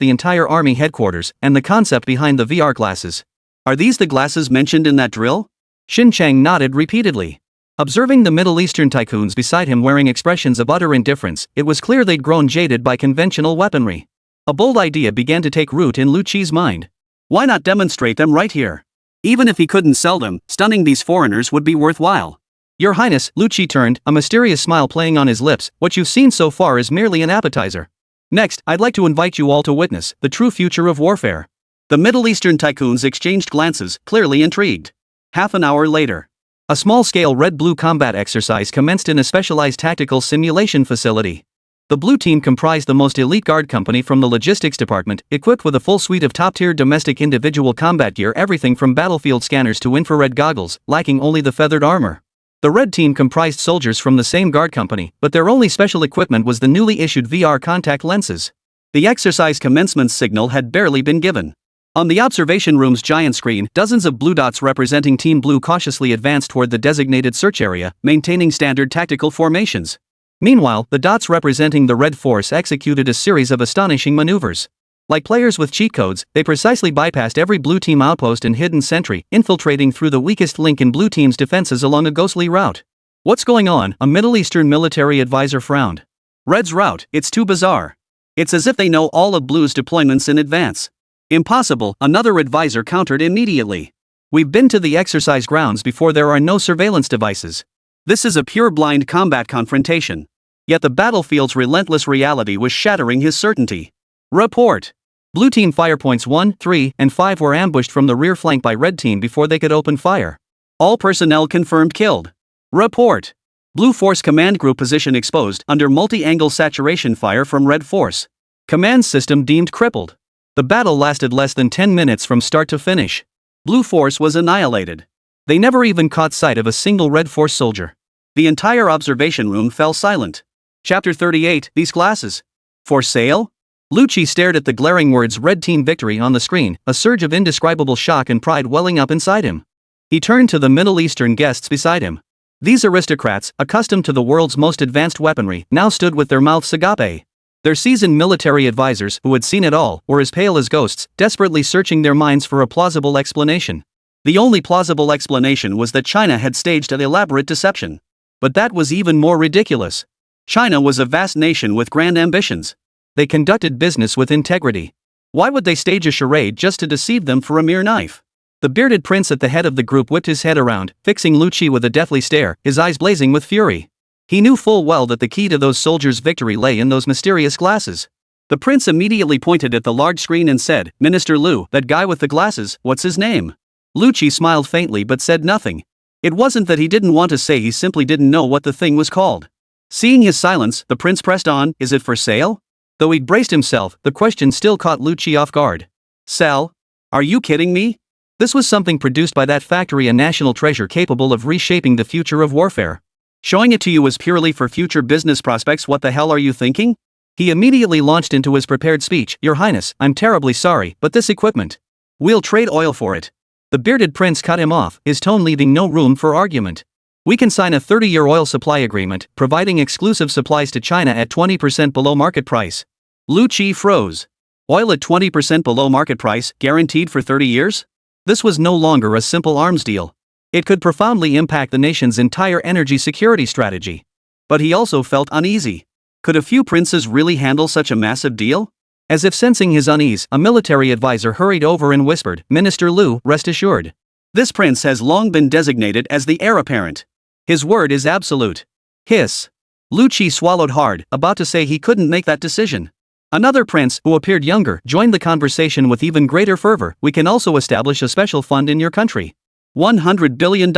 the entire army headquarters, and the concept behind the VR glasses. Are these the glasses mentioned in that drill? Shin Chang nodded repeatedly. Observing the Middle Eastern tycoons beside him wearing expressions of utter indifference, it was clear they'd grown jaded by conventional weaponry. A bold idea began to take root in Lu Qi's mind. Why not demonstrate them right here? Even if he couldn't sell them, stunning these foreigners would be worthwhile. Your Highness, Lu Qi turned, a mysterious smile playing on his lips. What you've seen so far is merely an appetizer. Next, I'd like to invite you all to witness the true future of warfare. The Middle Eastern tycoons exchanged glances, clearly intrigued. Half an hour later, a small-scale red-blue combat exercise commenced in a specialized tactical simulation facility. The blue team comprised the most elite guard company from the logistics department, equipped with a full suite of top-tier domestic individual combat gear, everything from battlefield scanners to infrared goggles, lacking only the feathered armor. The red team comprised soldiers from the same guard company, but their only special equipment was the newly issued VR contact lenses. The exercise commencement signal had barely been given. On the observation room's giant screen, dozens of blue dots representing Team Blue cautiously advanced toward the designated search area, maintaining standard tactical formations. Meanwhile, the dots representing the Red Force executed a series of astonishing maneuvers. Like players with cheat codes, they precisely bypassed every blue team outpost and hidden sentry, infiltrating through the weakest link in blue team's defenses along a ghostly route. What's going on? A Middle Eastern military advisor frowned. Red's route, it's too bizarre. It's as if they know all of blue's deployments in advance. Impossible, another advisor countered immediately. We've been to the exercise grounds before. There are no surveillance devices. This is a pure blind combat confrontation. Yet the battlefield's relentless reality was shattering his certainty. Report. Blue team fire points 1, 3, and 5 were ambushed from the rear flank by red team before they could open fire. All personnel confirmed killed. Report. Blue force command group position exposed under multi-angle saturation fire from red force. Command system deemed crippled. The battle lasted less than 10 minutes from start to finish. Blue force was annihilated. They never even caught sight of a single red force soldier. The entire observation room fell silent. Chapter 38, These glasses. For sale? Lu Qi stared at the glaring words "Red Team Victory" on the screen, a surge of indescribable shock and pride welling up inside him. He turned to the Middle Eastern guests beside him. These aristocrats, accustomed to the world's most advanced weaponry, now stood with their mouths agape. Their seasoned military advisors, who had seen it all, were as pale as ghosts, desperately searching their minds for a plausible explanation. The only plausible explanation was that China had staged an elaborate deception. But that was even more ridiculous. China was a vast nation with grand ambitions. They conducted business with integrity. Why would they stage a charade just to deceive them for a mere knife? The bearded prince at the head of the group whipped his head around, fixing Lu Qi with a deathly stare, his eyes blazing with fury. He knew full well that the key to those soldiers' victory lay in those mysterious glasses. The prince immediately pointed at the large screen and said, "Minister Lu, that guy with the glasses, what's his name?" Lu Qi smiled faintly but said nothing. It wasn't that he didn't want to say, he simply didn't know what the thing was called. Seeing his silence, the prince pressed on, "Is it for sale?" Though he'd braced himself, the question still caught Lu Qi off guard. Sell? Are you kidding me? This was something produced by that factory, a national treasure capable of reshaping the future of warfare. Showing it to you as purely for future business prospects. What the hell are you thinking? He immediately launched into his prepared speech. "Your Highness, I'm terribly sorry, but this equipment. We'll trade oil for it." The bearded prince cut him off, his tone leaving no room for argument. "We can sign a 30-year oil supply agreement, providing exclusive supplies to China at 20% below market price." Lu Qi froze. Oil at 20% below market price, guaranteed for 30 years? This was no longer a simple arms deal. It could profoundly impact the nation's entire energy security strategy. But he also felt uneasy. Could a few princes really handle such a massive deal? As if sensing his unease, a military advisor hurried over and whispered, "Minister Lu, rest assured. This prince has long been designated as the heir apparent. His word is absolute." Hiss. Lu Qi swallowed hard, about to say he couldn't make that decision. Another prince, who appeared younger, joined the conversation with even greater fervor. "We can also establish a special fund in your country. $100 billion.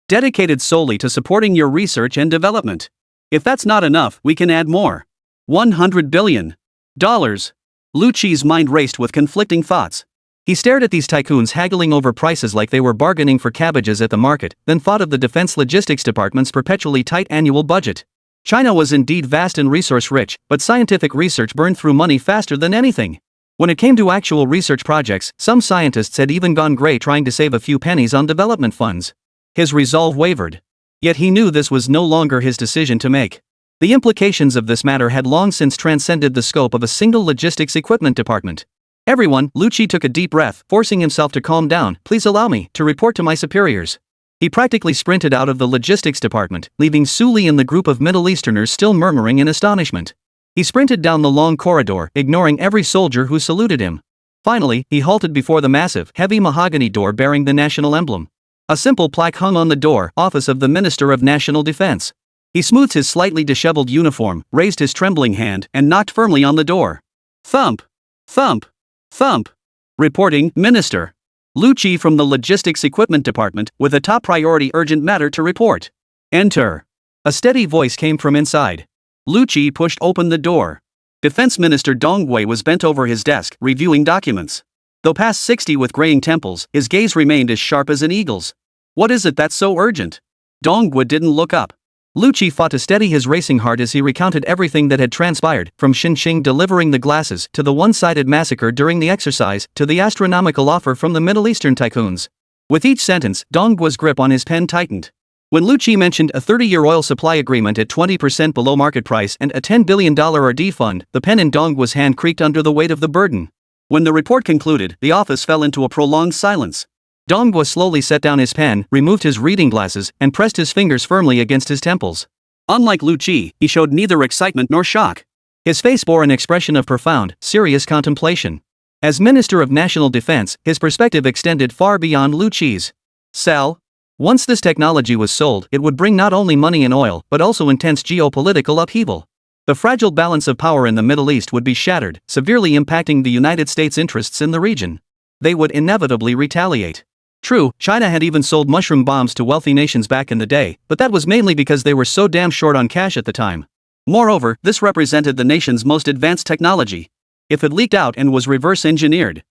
Dedicated solely to supporting your research and development. If that's not enough, we can add more. $100 billion. Lu Qi's mind raced with conflicting thoughts. He stared at these tycoons haggling over prices like they were bargaining for cabbages at the market, then thought of the Defense Logistics Department's perpetually tight annual budget. China was indeed vast and resource-rich, but scientific research burned through money faster than anything. When it came to actual research projects, some scientists had even gone gray trying to save a few pennies on development funds. His resolve wavered. Yet he knew this was no longer his decision to make. The implications of this matter had long since transcended the scope of a single logistics equipment department. Everyone, Lucci took a deep breath, forcing himself to calm down. Please allow me to report to my superiors. He practically sprinted out of the logistics department, leaving Su Li and the group of Middle Easterners still murmuring in astonishment. He sprinted down the long corridor, ignoring every soldier who saluted him. Finally, he halted before the massive, heavy mahogany door bearing the national emblem. A simple plaque hung on the door, Office of the Minister of National Defense. He smoothed his slightly disheveled uniform, raised his trembling hand, and knocked firmly on the door. Thump! Thump! Thump! Reporting, Minister. Lucci from the Logistics Equipment Department, with a top priority urgent matter to report. Enter. A steady voice came from inside. Lucci pushed open the door. Defense Minister Dongwei was bent over his desk, reviewing documents. Though past 60 with graying temples, his gaze remained as sharp as an eagle's. What is it that's so urgent? Dongwei didn't look up. Lucci fought to steady his racing heart as he recounted everything that had transpired, from Xinxing delivering the glasses, to the one-sided massacre during the exercise, to the astronomical offer from the Middle Eastern tycoons. With each sentence, Dongwei's grip on his pen tightened. When Lucci mentioned a 30-year oil supply agreement at 20% below market price and a $10 billion RD fund, the pen in Dongwei's hand creaked under the weight of the burden. When the report concluded, the office fell into a prolonged silence. Dongwei slowly set down his pen, removed his reading glasses, and pressed his fingers firmly against his temples. Unlike Lucci, he showed neither excitement nor shock. His face bore an expression of profound, serious contemplation. As Minister of National Defense, his perspective extended far beyond Lucci's. Sell? Once this technology was sold, it would bring not only money and oil, but also intense geopolitical upheaval. The fragile balance of power in the Middle East would be shattered, severely impacting the United States' interests in the region. They would inevitably retaliate. True, China had even sold mushroom bombs to wealthy nations back in the day, but that was mainly because they were so damn short on cash at the time. Moreover, this represented the nation's most advanced technology. If it leaked out and was reverse-engineered.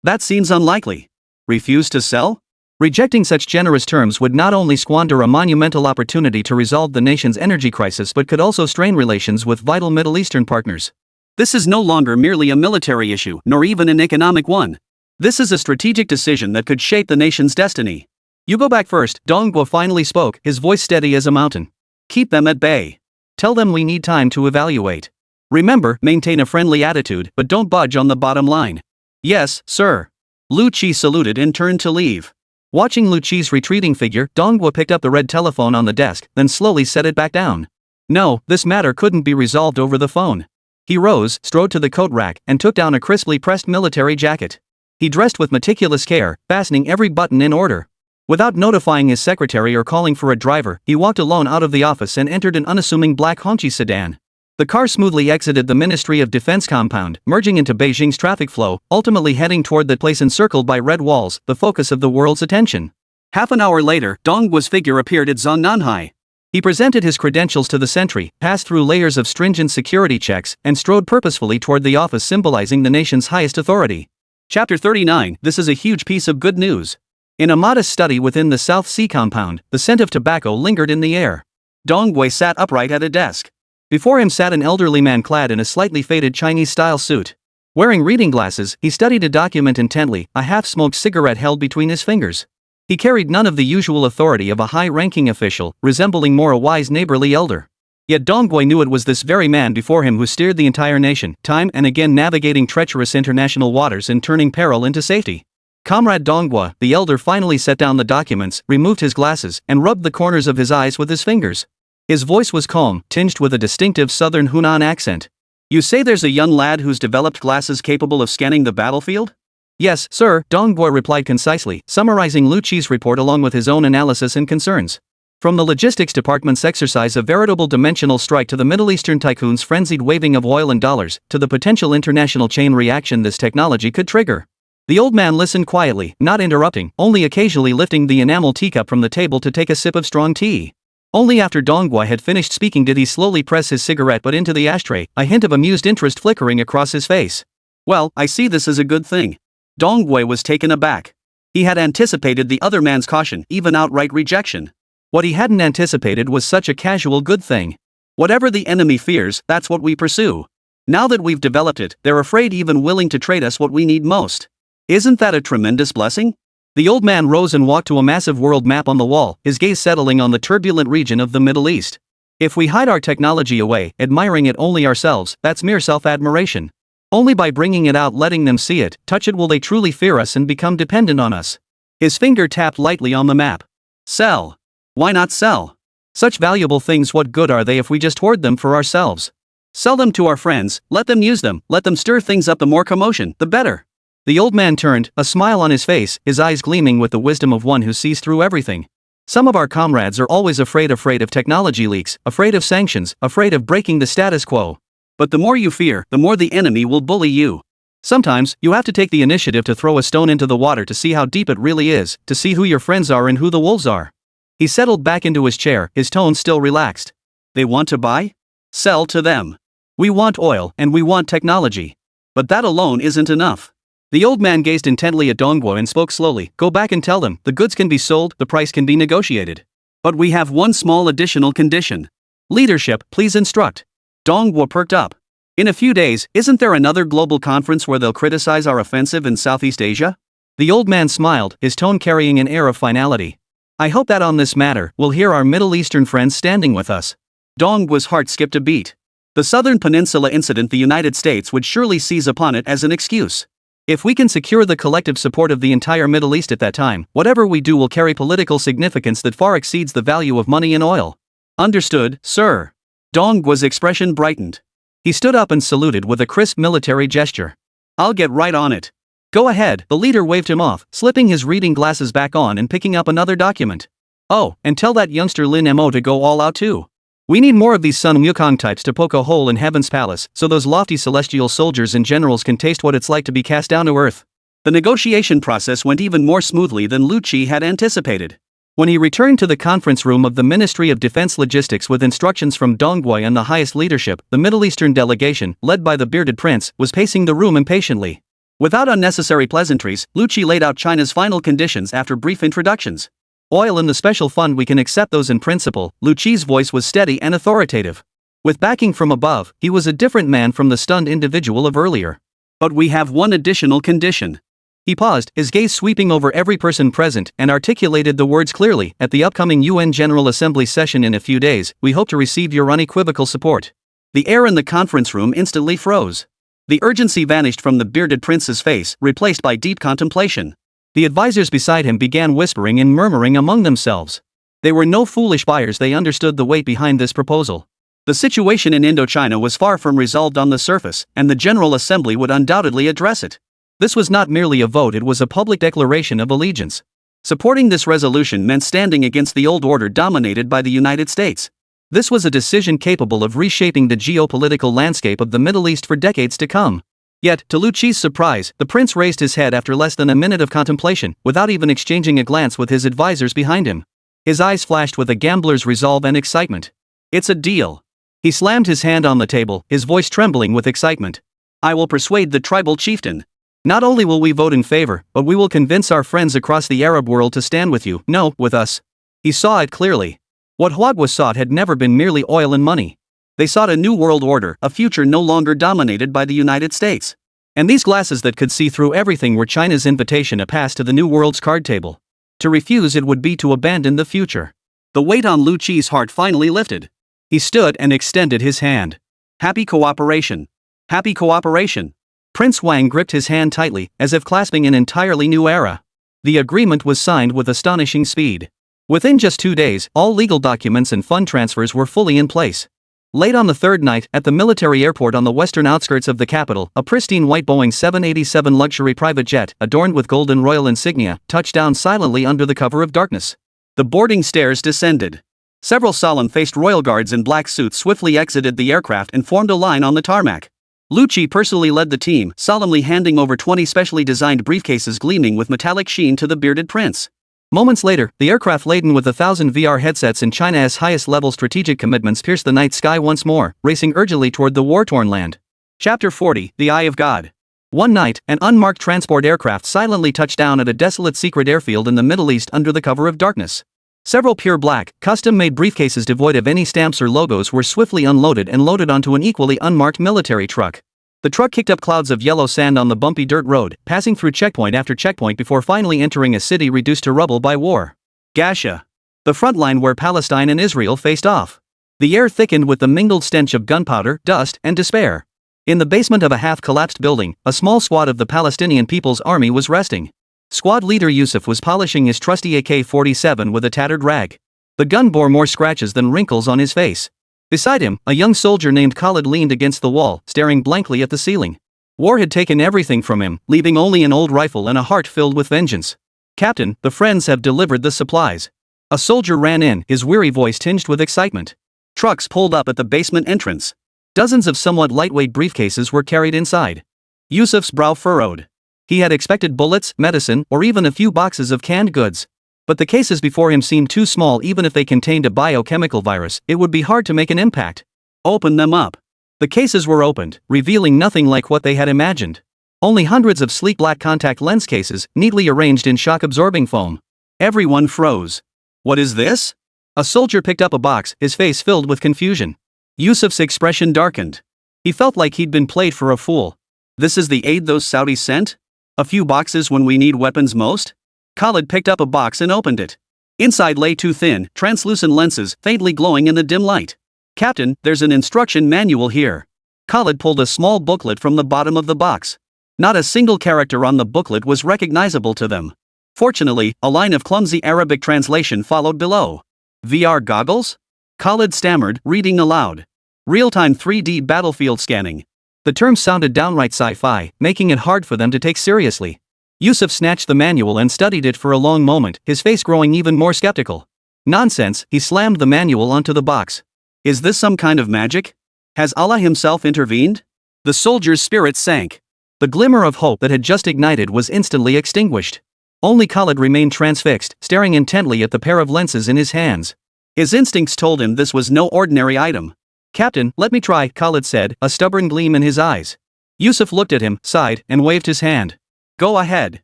That seems unlikely. Refuse to sell? Rejecting such generous terms would not only squander a monumental opportunity to resolve the nation's energy crisis but could also strain relations with vital Middle Eastern partners. This is no longer merely a military issue, nor even an economic one. This is a strategic decision that could shape the nation's destiny. You go back first, Dongwei finally spoke, his voice steady as a mountain. Keep them at bay. Tell them we need time to evaluate. Remember, maintain a friendly attitude, but don't budge on the bottom line. Yes, sir. Lucci saluted and turned to leave. Watching Lucci's retreating figure, Dongwei picked up the red telephone on the desk, then slowly set it back down. No, this matter couldn't be resolved over the phone. He rose, strode to the coat rack, and took down a crisply pressed military jacket. He dressed with meticulous care, fastening every button in order. Without notifying his secretary or calling for a driver, he walked alone out of the office and entered an unassuming black Hongqi sedan. The car smoothly exited the Ministry of Defense compound, merging into Beijing's traffic flow, ultimately heading toward the place encircled by red walls, the focus of the world's attention. Half an hour later, Dongwei's figure appeared at Zongnanhai. He presented his credentials to the sentry, passed through layers of stringent security checks, and strode purposefully toward the office symbolizing the nation's highest authority. Chapter 39. This is a huge piece of good news. In a modest study within the South Sea compound, the scent of tobacco lingered in the air. Dongwei sat upright at a desk. Before him sat an elderly man clad in a slightly faded Chinese-style suit. Wearing reading glasses, he studied a document intently, a half-smoked cigarette held between his fingers. He carried none of the usual authority of a high-ranking official, resembling more a wise neighborly elder. Yet Dongwei knew it was this very man before him who steered the entire nation, time and again navigating treacherous international waters and turning peril into safety. Comrade Dongwei, the elder finally set down the documents, removed his glasses, and rubbed the corners of his eyes with his fingers. His voice was calm, tinged with a distinctive southern Hunan accent. You say there's a young lad who's developed glasses capable of scanning the battlefield? Yes, sir, Dongwei replied concisely, summarizing Lucci's report along with his own analysis and concerns. From the logistics department's exercise of veritable dimensional strike to the Middle Eastern tycoons' frenzied waving of oil and dollars, to the potential international chain reaction this technology could trigger. The old man listened quietly, not interrupting, only occasionally lifting the enamel teacup from the table to take a sip of strong tea. Only after Dongwei had finished speaking did he slowly press his cigarette butt into the ashtray, a hint of amused interest flickering across his face. Well, I see this as a good thing. Dongwei was taken aback. He had anticipated the other man's caution, even outright rejection. What he hadn't anticipated was such a casual good thing. Whatever the enemy fears, that's what we pursue. Now that we've developed it, they're afraid even willing to trade us what we need most. Isn't that a tremendous blessing? The old man rose and walked to a massive world map on the wall, his gaze settling on the turbulent region of the Middle East. If we hide our technology away, admiring it only ourselves, that's mere self-admiration. Only by bringing it out, letting them see it, touch it, will they truly fear us and become dependent on us. His finger tapped lightly on the map. Sell. Why not sell? Such valuable things, what good are they if we just hoard them for ourselves? Sell them to our friends, let them use them, let them stir things up. The more commotion, the better. The old man turned, a smile on his face, his eyes gleaming with the wisdom of one who sees through everything. Some of our comrades are always afraid of technology leaks, afraid of sanctions, afraid of breaking the status quo. But the more you fear, the more the enemy will bully you. Sometimes, you have to take the initiative to throw a stone into the water to see how deep it really is, to see who your friends are and who the wolves are. He settled back into his chair, his tone still relaxed. They want to buy? Sell to them. We want oil, and we want technology. But that alone isn't enough. The old man gazed intently at Dongguo and spoke slowly. Go back and tell them, the goods can be sold, the price can be negotiated. But we have one small additional condition. Leadership, please instruct. Dongguo perked up. In a few days, isn't there another global conference where they'll criticize our offensive in Southeast Asia? The old man smiled, his tone carrying an air of finality. I hope that on this matter, we'll hear our Middle Eastern friends standing with us. Dongguo's heart skipped a beat. The Southern Peninsula incident, the United States would surely seize upon it as an excuse. If we can secure the collective support of the entire Middle East at that time, whatever we do will carry political significance that far exceeds the value of money and oil. Understood, sir. Dongguo's expression brightened. He stood up and saluted with a crisp military gesture. I'll get right on it. Go ahead, the leader waved him off, slipping his reading glasses back on and picking up another document. Oh, and tell that youngster Lin Mo to go all out too. We need more of these Sun Wukong types to poke a hole in Heaven's palace, so those lofty celestial soldiers and generals can taste what it's like to be cast down to earth. The negotiation process went even more smoothly than Lu Qi had anticipated. When he returned to the conference room of the Ministry of Defense Logistics with instructions from Dongguo and the highest leadership, the Middle Eastern delegation, led by the bearded prince, was pacing the room impatiently. Without unnecessary pleasantries, Lu Qi laid out China's final conditions after brief introductions. Oil in the special fund, we can accept those in principle. Lu Qi's voice was steady and authoritative. With backing from above, he was a different man from the stunned individual of earlier. But we have one additional condition. He paused, his gaze sweeping over every person present, and articulated the words clearly. At the upcoming UN General Assembly session in a few days, we hope to receive your unequivocal support. The air in the conference room instantly froze. The urgency vanished from the bearded prince's face, replaced by deep contemplation. The advisors beside him began whispering and murmuring among themselves. They were no foolish buyers, they understood the weight behind this proposal. The situation in Indochina was far from resolved on the surface, and the General Assembly would undoubtedly address it. This was not merely a vote, it was a public declaration of allegiance. Supporting this resolution meant standing against the old order dominated by the United States. This was a decision capable of reshaping the geopolitical landscape of the Middle East for decades to come. Yet, to Lu Qi's surprise, the prince raised his head after less than a minute of contemplation, without even exchanging a glance with his advisors behind him. His eyes flashed with a gambler's resolve and excitement. It's a deal. He slammed his hand on the table, his voice trembling with excitement. I will persuade the tribal chieftain. Not only will we vote in favor, but we will convince our friends across the Arab world to stand with you, no, with us. He saw it clearly. What Huagua sought had never been merely oil and money. They sought a new world order, a future no longer dominated by the United States. And these glasses that could see through everything were China's invitation, a pass to the new world's card table. To refuse it would be to abandon the future. The weight on Lu Qi's heart finally lifted. He stood and extended his hand. Happy cooperation. Happy cooperation. Prince Wang gripped his hand tightly, as if clasping an entirely new era. The agreement was signed with astonishing speed. Within just 2 days, all legal documents and fund transfers were fully in place. Late on the third night, at the military airport on the western outskirts of the capital, a pristine white Boeing 787 luxury private jet, adorned with golden royal insignia, touched down silently under the cover of darkness. The boarding stairs descended. Several solemn-faced royal guards in black suits swiftly exited the aircraft and formed a line on the tarmac. Lu Qi personally led the team, solemnly handing over 20 specially designed briefcases gleaming with metallic sheen to the bearded prince. Moments later, the aircraft laden with 1,000 VR headsets and China's highest-level strategic commitments pierced the night sky once more, racing urgently toward the war-torn land. Chapter 40, The Eye of God. One night, an unmarked transport aircraft silently touched down at a desolate secret airfield in the Middle East under the cover of darkness. Several pure black, custom-made briefcases devoid of any stamps or logos were swiftly unloaded and loaded onto an equally unmarked military truck. The truck kicked up clouds of yellow sand on the bumpy dirt road, passing through checkpoint after checkpoint before finally entering a city reduced to rubble by war. Gaza. The front line where Palestine and Israel faced off. The air thickened with the mingled stench of gunpowder, dust, and despair. In the basement of a half-collapsed building, a small squad of the Palestinian People's Army was resting. Squad leader Yusuf was polishing his trusty AK-47 with a tattered rag. The gun bore more scratches than wrinkles on his face. Beside him, a young soldier named Khalid leaned against the wall, staring blankly at the ceiling. War had taken everything from him, leaving only an old rifle and a heart filled with vengeance. "Captain, the friends have delivered the supplies." A soldier ran in, his weary voice tinged with excitement. Trucks pulled up at the basement entrance. Dozens of somewhat lightweight briefcases were carried inside. Yusuf's brow furrowed. He had expected bullets, medicine, or even a few boxes of canned goods. But the cases before him seemed too small. Even if they contained a biochemical virus, it would be hard to make an impact. "Open them up." The cases were opened, revealing nothing like what they had imagined. Only hundreds of sleek black contact lens cases, neatly arranged in shock-absorbing foam. Everyone froze. "What is this?" A soldier picked up a box, his face filled with confusion. Yusuf's expression darkened. He felt like he'd been played for a fool. "This is the aid those Saudis sent? A few boxes when we need weapons most?" Khalid picked up a box and opened it. Inside lay two thin, translucent lenses, faintly glowing in the dim light. "Captain, there's an instruction manual here." Khalid pulled a small booklet from the bottom of the box. Not a single character on the booklet was recognizable to them. Fortunately, a line of clumsy Arabic translation followed below. "VR goggles?" Khalid stammered, reading aloud. "Real-time 3D battlefield scanning." The term sounded downright sci-fi, making it hard for them to take seriously. Yusuf snatched the manual and studied it for a long moment, his face growing even more skeptical. "Nonsense," he slammed the manual onto the box. "Is this some kind of magic? Has Allah himself intervened?" The soldier's spirit sank. The glimmer of hope that had just ignited was instantly extinguished. Only Khalid remained transfixed, staring intently at the pair of lenses in his hands. His instincts told him this was no ordinary item. "Captain, let me try," Khalid said, a stubborn gleam in his eyes. Yusuf looked at him, sighed, and waved his hand. "Go ahead.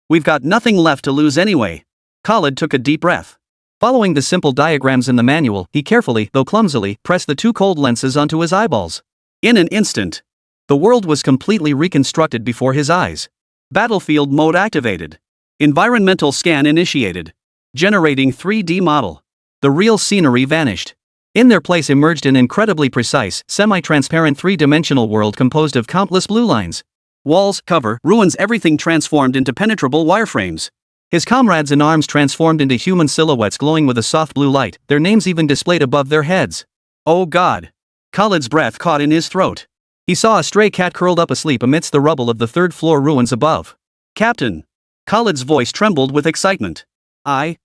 We've got nothing left to lose anyway." Khalid took a deep breath. Following the simple diagrams in the manual, he carefully, though clumsily, pressed the two cold lenses onto his eyeballs. In an instant, the world was completely reconstructed before his eyes. Battlefield mode activated. Environmental scan initiated. Generating 3D model. The real scenery vanished. In their place emerged an incredibly precise, semi-transparent three-dimensional world composed of countless blue lines. Walls, cover, ruins, everything transformed into penetrable wireframes. His comrades in arms transformed into human silhouettes glowing with a soft blue light, their names even displayed above their heads. "Oh God!" Khalid's breath caught in his throat. He saw a stray cat curled up asleep amidst the rubble of the third-floor ruins above. "Captain!" Khalid's voice trembled with excitement. I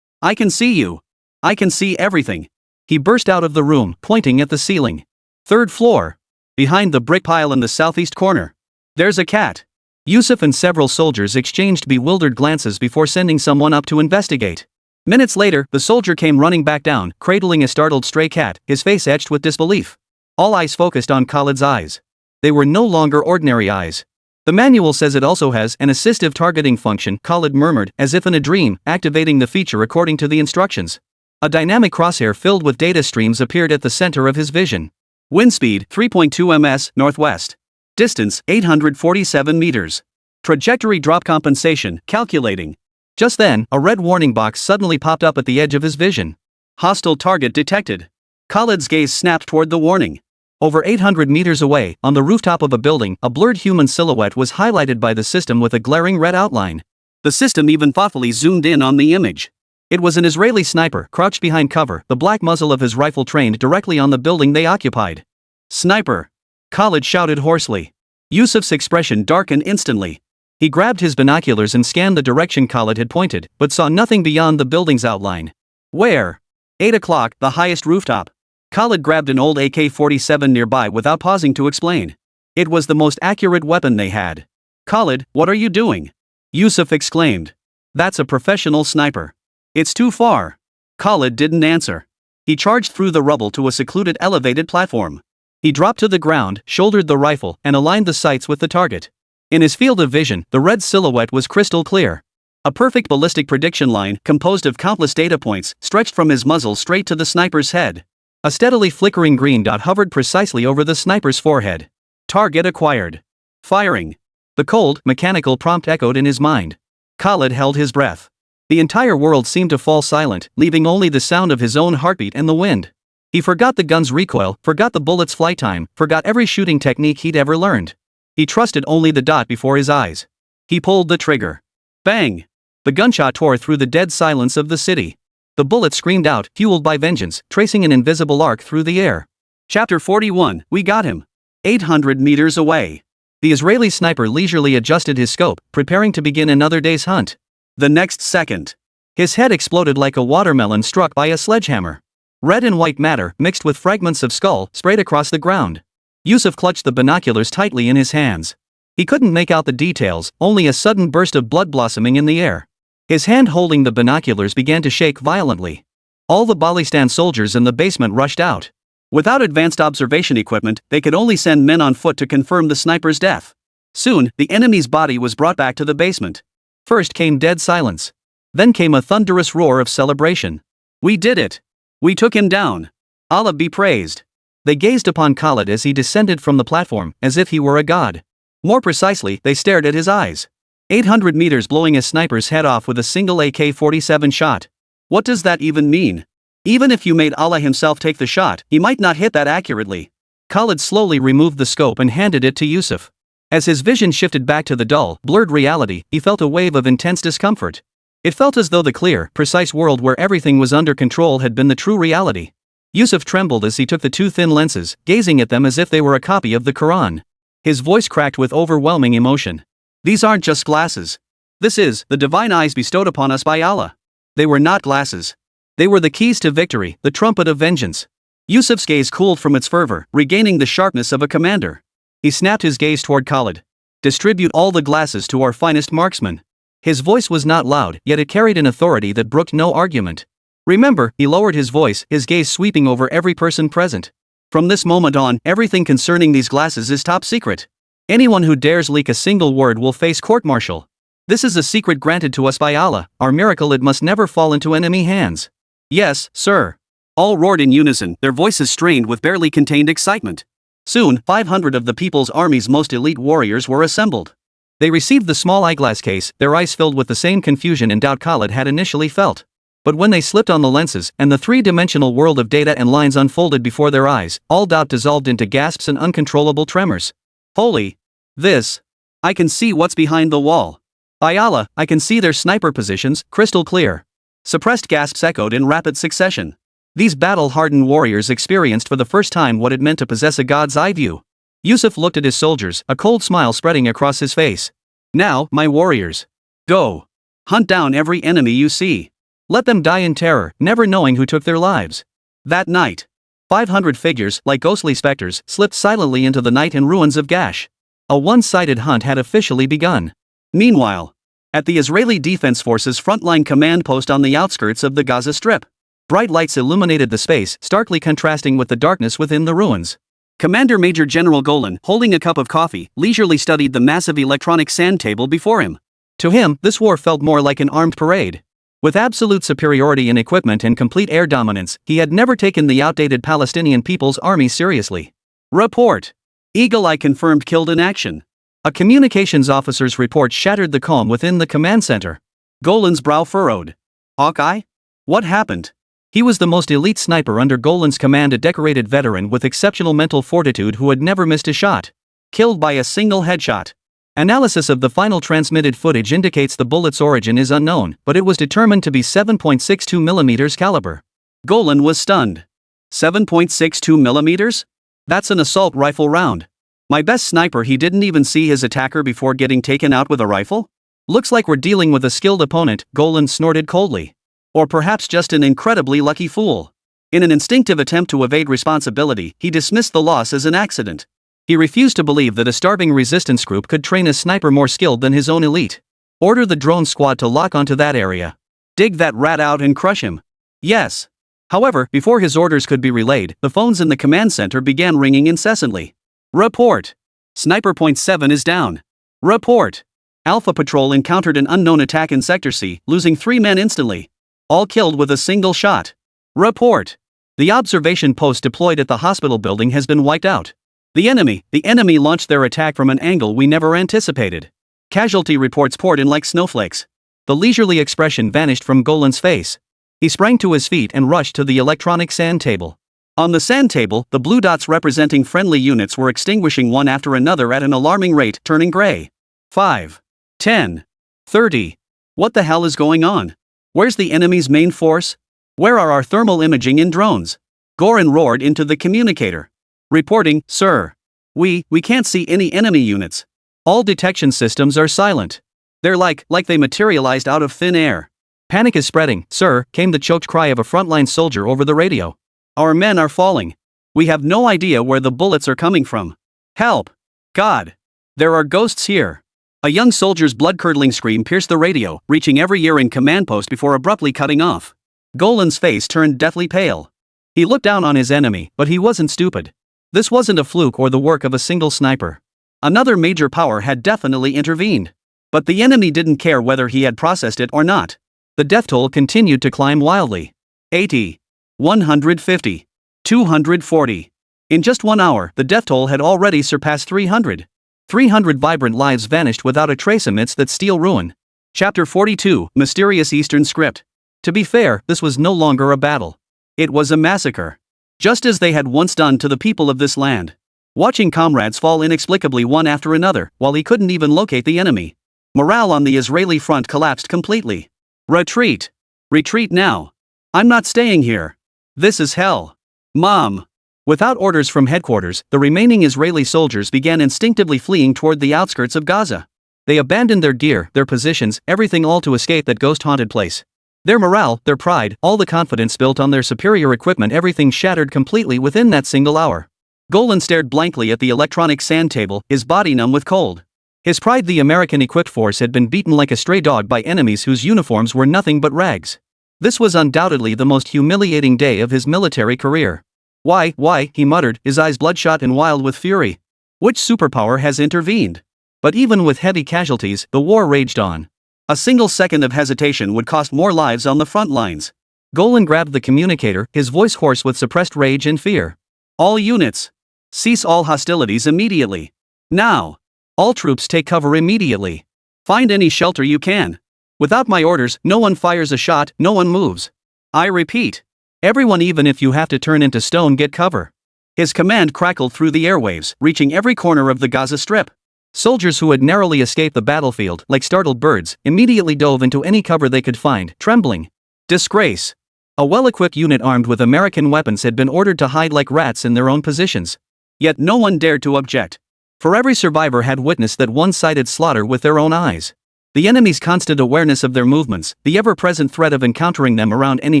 can see you. I can see everything." He burst out of the room, pointing at the ceiling. "Third floor. Behind the brick pile in the southeast corner. There's a cat." Yusuf and several soldiers exchanged bewildered glances before sending someone up to investigate. Minutes later, the soldier came running back down, cradling a startled stray cat, his face etched with disbelief. All eyes focused on Khalid's eyes. They were no longer ordinary eyes. "The manual says it also has an assistive targeting function," Khalid murmured, as if in a dream, activating the feature according to the instructions. A dynamic crosshair filled with data streams appeared at the center of his vision. Wind speed 3.2 ms northwest. Distance 847 meters. Trajectory drop compensation calculating. Just then, a red warning box suddenly popped up at the edge of his vision. Hostile target detected. Khalid's gaze snapped toward the warning. Over 800 meters away, on the rooftop of a building, a blurred human silhouette was highlighted by the system with a glaring red outline. The system even thoughtfully zoomed in on the image. It was an Israeli sniper, crouched behind cover, the black muzzle of his rifle trained directly on the building they occupied. "Sniper!" Khalid shouted hoarsely. Yusuf's expression darkened instantly. He grabbed his binoculars and scanned the direction Khalid had pointed, but saw nothing beyond the building's outline. "Where?" 8 o'clock, the highest rooftop. Khalid grabbed an old AK-47 nearby without pausing to explain. It was the most accurate weapon they had. "Khalid, what are you doing?" Yusuf exclaimed. "That's a professional sniper." "It's too far." Khalid didn't answer. He charged through the rubble to a secluded elevated platform. He dropped to the ground, shouldered the rifle, and aligned the sights with the target. In his field of vision, the red silhouette was crystal clear. A perfect ballistic prediction line, composed of countless data points, stretched from his muzzle straight to the sniper's head. A steadily flickering green dot hovered precisely over the sniper's forehead. Target acquired. Firing. The cold, mechanical prompt echoed in his mind. Khalid held his breath. The entire world seemed to fall silent, leaving only the sound of his own heartbeat and the wind. He forgot the gun's recoil, forgot the bullet's flight time, forgot every shooting technique he'd ever learned. He trusted only the dot before his eyes. He pulled the trigger. Bang! The gunshot tore through the dead silence of the city. The bullet screamed out, fueled by vengeance, tracing an invisible arc through the air. Chapter 41, We Got Him. 800 meters away. The Israeli sniper leisurely adjusted his scope, preparing to begin another day's hunt. The next second, his head exploded like a watermelon struck by a sledgehammer. Red and white matter, mixed with fragments of skull, sprayed across the ground. Yusuf clutched the binoculars tightly in his hands. He couldn't make out the details, only a sudden burst of blood blossoming in the air. His hand holding the binoculars began to shake violently. All the Balistan soldiers in the basement rushed out. Without advanced observation equipment, they could only send men on foot to confirm the sniper's death. Soon, the enemy's body was brought back to the basement. First came dead silence. Then came a thunderous roar of celebration. We did it! We took him down! Allah be praised! They gazed upon Khalid as he descended from the platform, as if he were a god. More precisely, they stared at his eyes. 800 meters blowing a sniper's head off with a single AK-47 shot. What does that even mean? Even if you made Allah himself take the shot, he might not hit that accurately. Khalid slowly removed the scope and handed it to Yusuf. As his vision shifted back to the dull, blurred reality, he felt a wave of intense discomfort. It felt as though the clear, precise world where everything was under control had been the true reality. Yusuf trembled as he took the two thin lenses, gazing at them as if they were a copy of the Quran. His voice cracked with overwhelming emotion. These aren't just glasses. This is the divine eyes bestowed upon us by Allah. They were not glasses. They were the keys to victory, the trumpet of vengeance. Yusuf's gaze cooled from its fervor, regaining the sharpness of a commander. He snapped his gaze toward Khalid. Distribute all the glasses to our finest marksmen. His voice was not loud, yet it carried an authority that brooked no argument. Remember, he lowered his voice, his gaze sweeping over every person present. From this moment on, everything concerning these glasses is top secret. Anyone who dares leak a single word will face court-martial. This is a secret granted to us by Allah, our miracle. It must never fall into enemy hands. Yes, sir. All roared in unison, their voices strained with barely contained excitement. Soon, 500 of the People's Army's most elite warriors were assembled. They received the small eyeglass case, their eyes filled with the same confusion and doubt Khalid had initially felt. But when they slipped on the lenses, and the three-dimensional world of data and lines unfolded before their eyes, all doubt dissolved into gasps and uncontrollable tremors. Holy! This! I can see what's behind the wall. By Allah, I can see their sniper positions, crystal clear. Suppressed gasps echoed in rapid succession. These battle-hardened warriors experienced for the first time what it meant to possess a god's eye view. Yusuf looked at his soldiers, a cold smile spreading across his face. Now, my warriors. Go. Hunt down every enemy you see. Let them die in terror, never knowing who took their lives. That night, 500 figures, like ghostly specters, slipped silently into the night and ruins of Gash. A one-sided hunt had officially begun. Meanwhile, at the Israeli Defense Forces frontline command post on the outskirts of the Gaza Strip, bright lights illuminated the space, starkly contrasting with the darkness within the ruins. Commander Major General Golan, holding a cup of coffee, leisurely studied the massive electronic sand table before him. To him, this war felt more like an armed parade. With absolute superiority in equipment and complete air dominance, he had never taken the outdated Palestinian People's Army seriously. Report. Eagle Eye confirmed killed in action. A communications officer's report shattered the calm within the command center. Golan's brow furrowed. Hawkeye? What happened? He was the most elite sniper under Golan's command, a decorated veteran with exceptional mental fortitude who had never missed a shot. Killed by a single headshot. Analysis of the final transmitted footage indicates the bullet's origin is unknown, but it was determined to be 7.62 mm caliber. Golan was stunned. 7.62 mm? That's an assault rifle round. My best sniper, he didn't even see his attacker before getting taken out with a rifle? Looks like we're dealing with a skilled opponent, Golan snorted coldly. Or perhaps just an incredibly lucky fool. In an instinctive attempt to evade responsibility, he dismissed the loss as an accident. He refused to believe that a starving resistance group could train a sniper more skilled than his own elite. Order the drone squad to lock onto that area. Dig that rat out and crush him. Yes. However, before his orders could be relayed, the phones in the command center began ringing incessantly. Report. Sniper Point 7 is down. Report. Alpha Patrol encountered an unknown attack in Sector C, losing 3 men instantly. All killed with a single shot. Report. The observation post deployed at the hospital building has been wiped out. The enemy launched their attack from an angle we never anticipated. Casualty reports poured in like snowflakes. The leisurely expression vanished from Golan's face. He sprang to his feet and rushed to the electronic sand table. On the sand table, the blue dots representing friendly units were extinguishing one after another at an alarming rate, turning gray. 5, 10, 30. What the hell is going on? Where's the enemy's main force? Where are our thermal imaging in drones? Goran roared into the communicator. Reporting, sir. We can't see any enemy units. All detection systems are silent. They're like they materialized out of thin air. Panic is spreading, sir, came the choked cry of a frontline soldier over the radio. Our men are falling. We have no idea where the bullets are coming from. Help! God! There are ghosts here. A young soldier's blood-curdling scream pierced the radio, reaching every ear in command post before abruptly cutting off. Golan's face turned deathly pale. He looked down on his enemy, but he wasn't stupid. This wasn't a fluke or the work of a single sniper. Another major power had definitely intervened. But the enemy didn't care whether he had processed it or not. The death toll continued to climb wildly. 80. 150. 240. In just 1 hour, the death toll had already surpassed 300. 300 vibrant lives vanished without a trace amidst that steel ruin. Chapter 42, Mysterious Eastern Script. To be fair, this was no longer a battle. It was a massacre. Just as they had once done to the people of this land. Watching comrades fall inexplicably one after another, while he couldn't even locate the enemy. Morale on the Israeli front collapsed completely. Retreat! Retreat now! I'm not staying here. This is hell. Mom! Without orders from headquarters, the remaining Israeli soldiers began instinctively fleeing toward the outskirts of Gaza. They abandoned their gear, their positions, everything all to escape that ghost-haunted place. Their morale, their pride, all the confidence built on their superior equipment, everything shattered completely within that single hour. Golan stared blankly at the electronic sand table, his body numb with cold. His pride, the American-equipped force, had been beaten like a stray dog by enemies whose uniforms were nothing but rags. This was undoubtedly the most humiliating day of his military career. Why, he muttered, his eyes bloodshot and wild with fury. Which superpower has intervened? But even with heavy casualties, the war raged on. A single second of hesitation would cost more lives on the front lines. Golan grabbed the communicator, his voice hoarse with suppressed rage and fear. All units! Cease all hostilities immediately. Now! All troops take cover immediately. Find any shelter you can. Without my orders, no one fires a shot, no one moves. I repeat. Everyone, even if you have to turn into stone, get cover. His command crackled through the airwaves, reaching every corner of the Gaza Strip. Soldiers who had narrowly escaped the battlefield, like startled birds, immediately dove into any cover they could find, trembling. Disgrace. A well-equipped unit armed with American weapons had been ordered to hide like rats in their own positions. Yet no one dared to object. For every survivor had witnessed that one-sided slaughter with their own eyes. The enemy's constant awareness of their movements, the ever-present threat of encountering them around any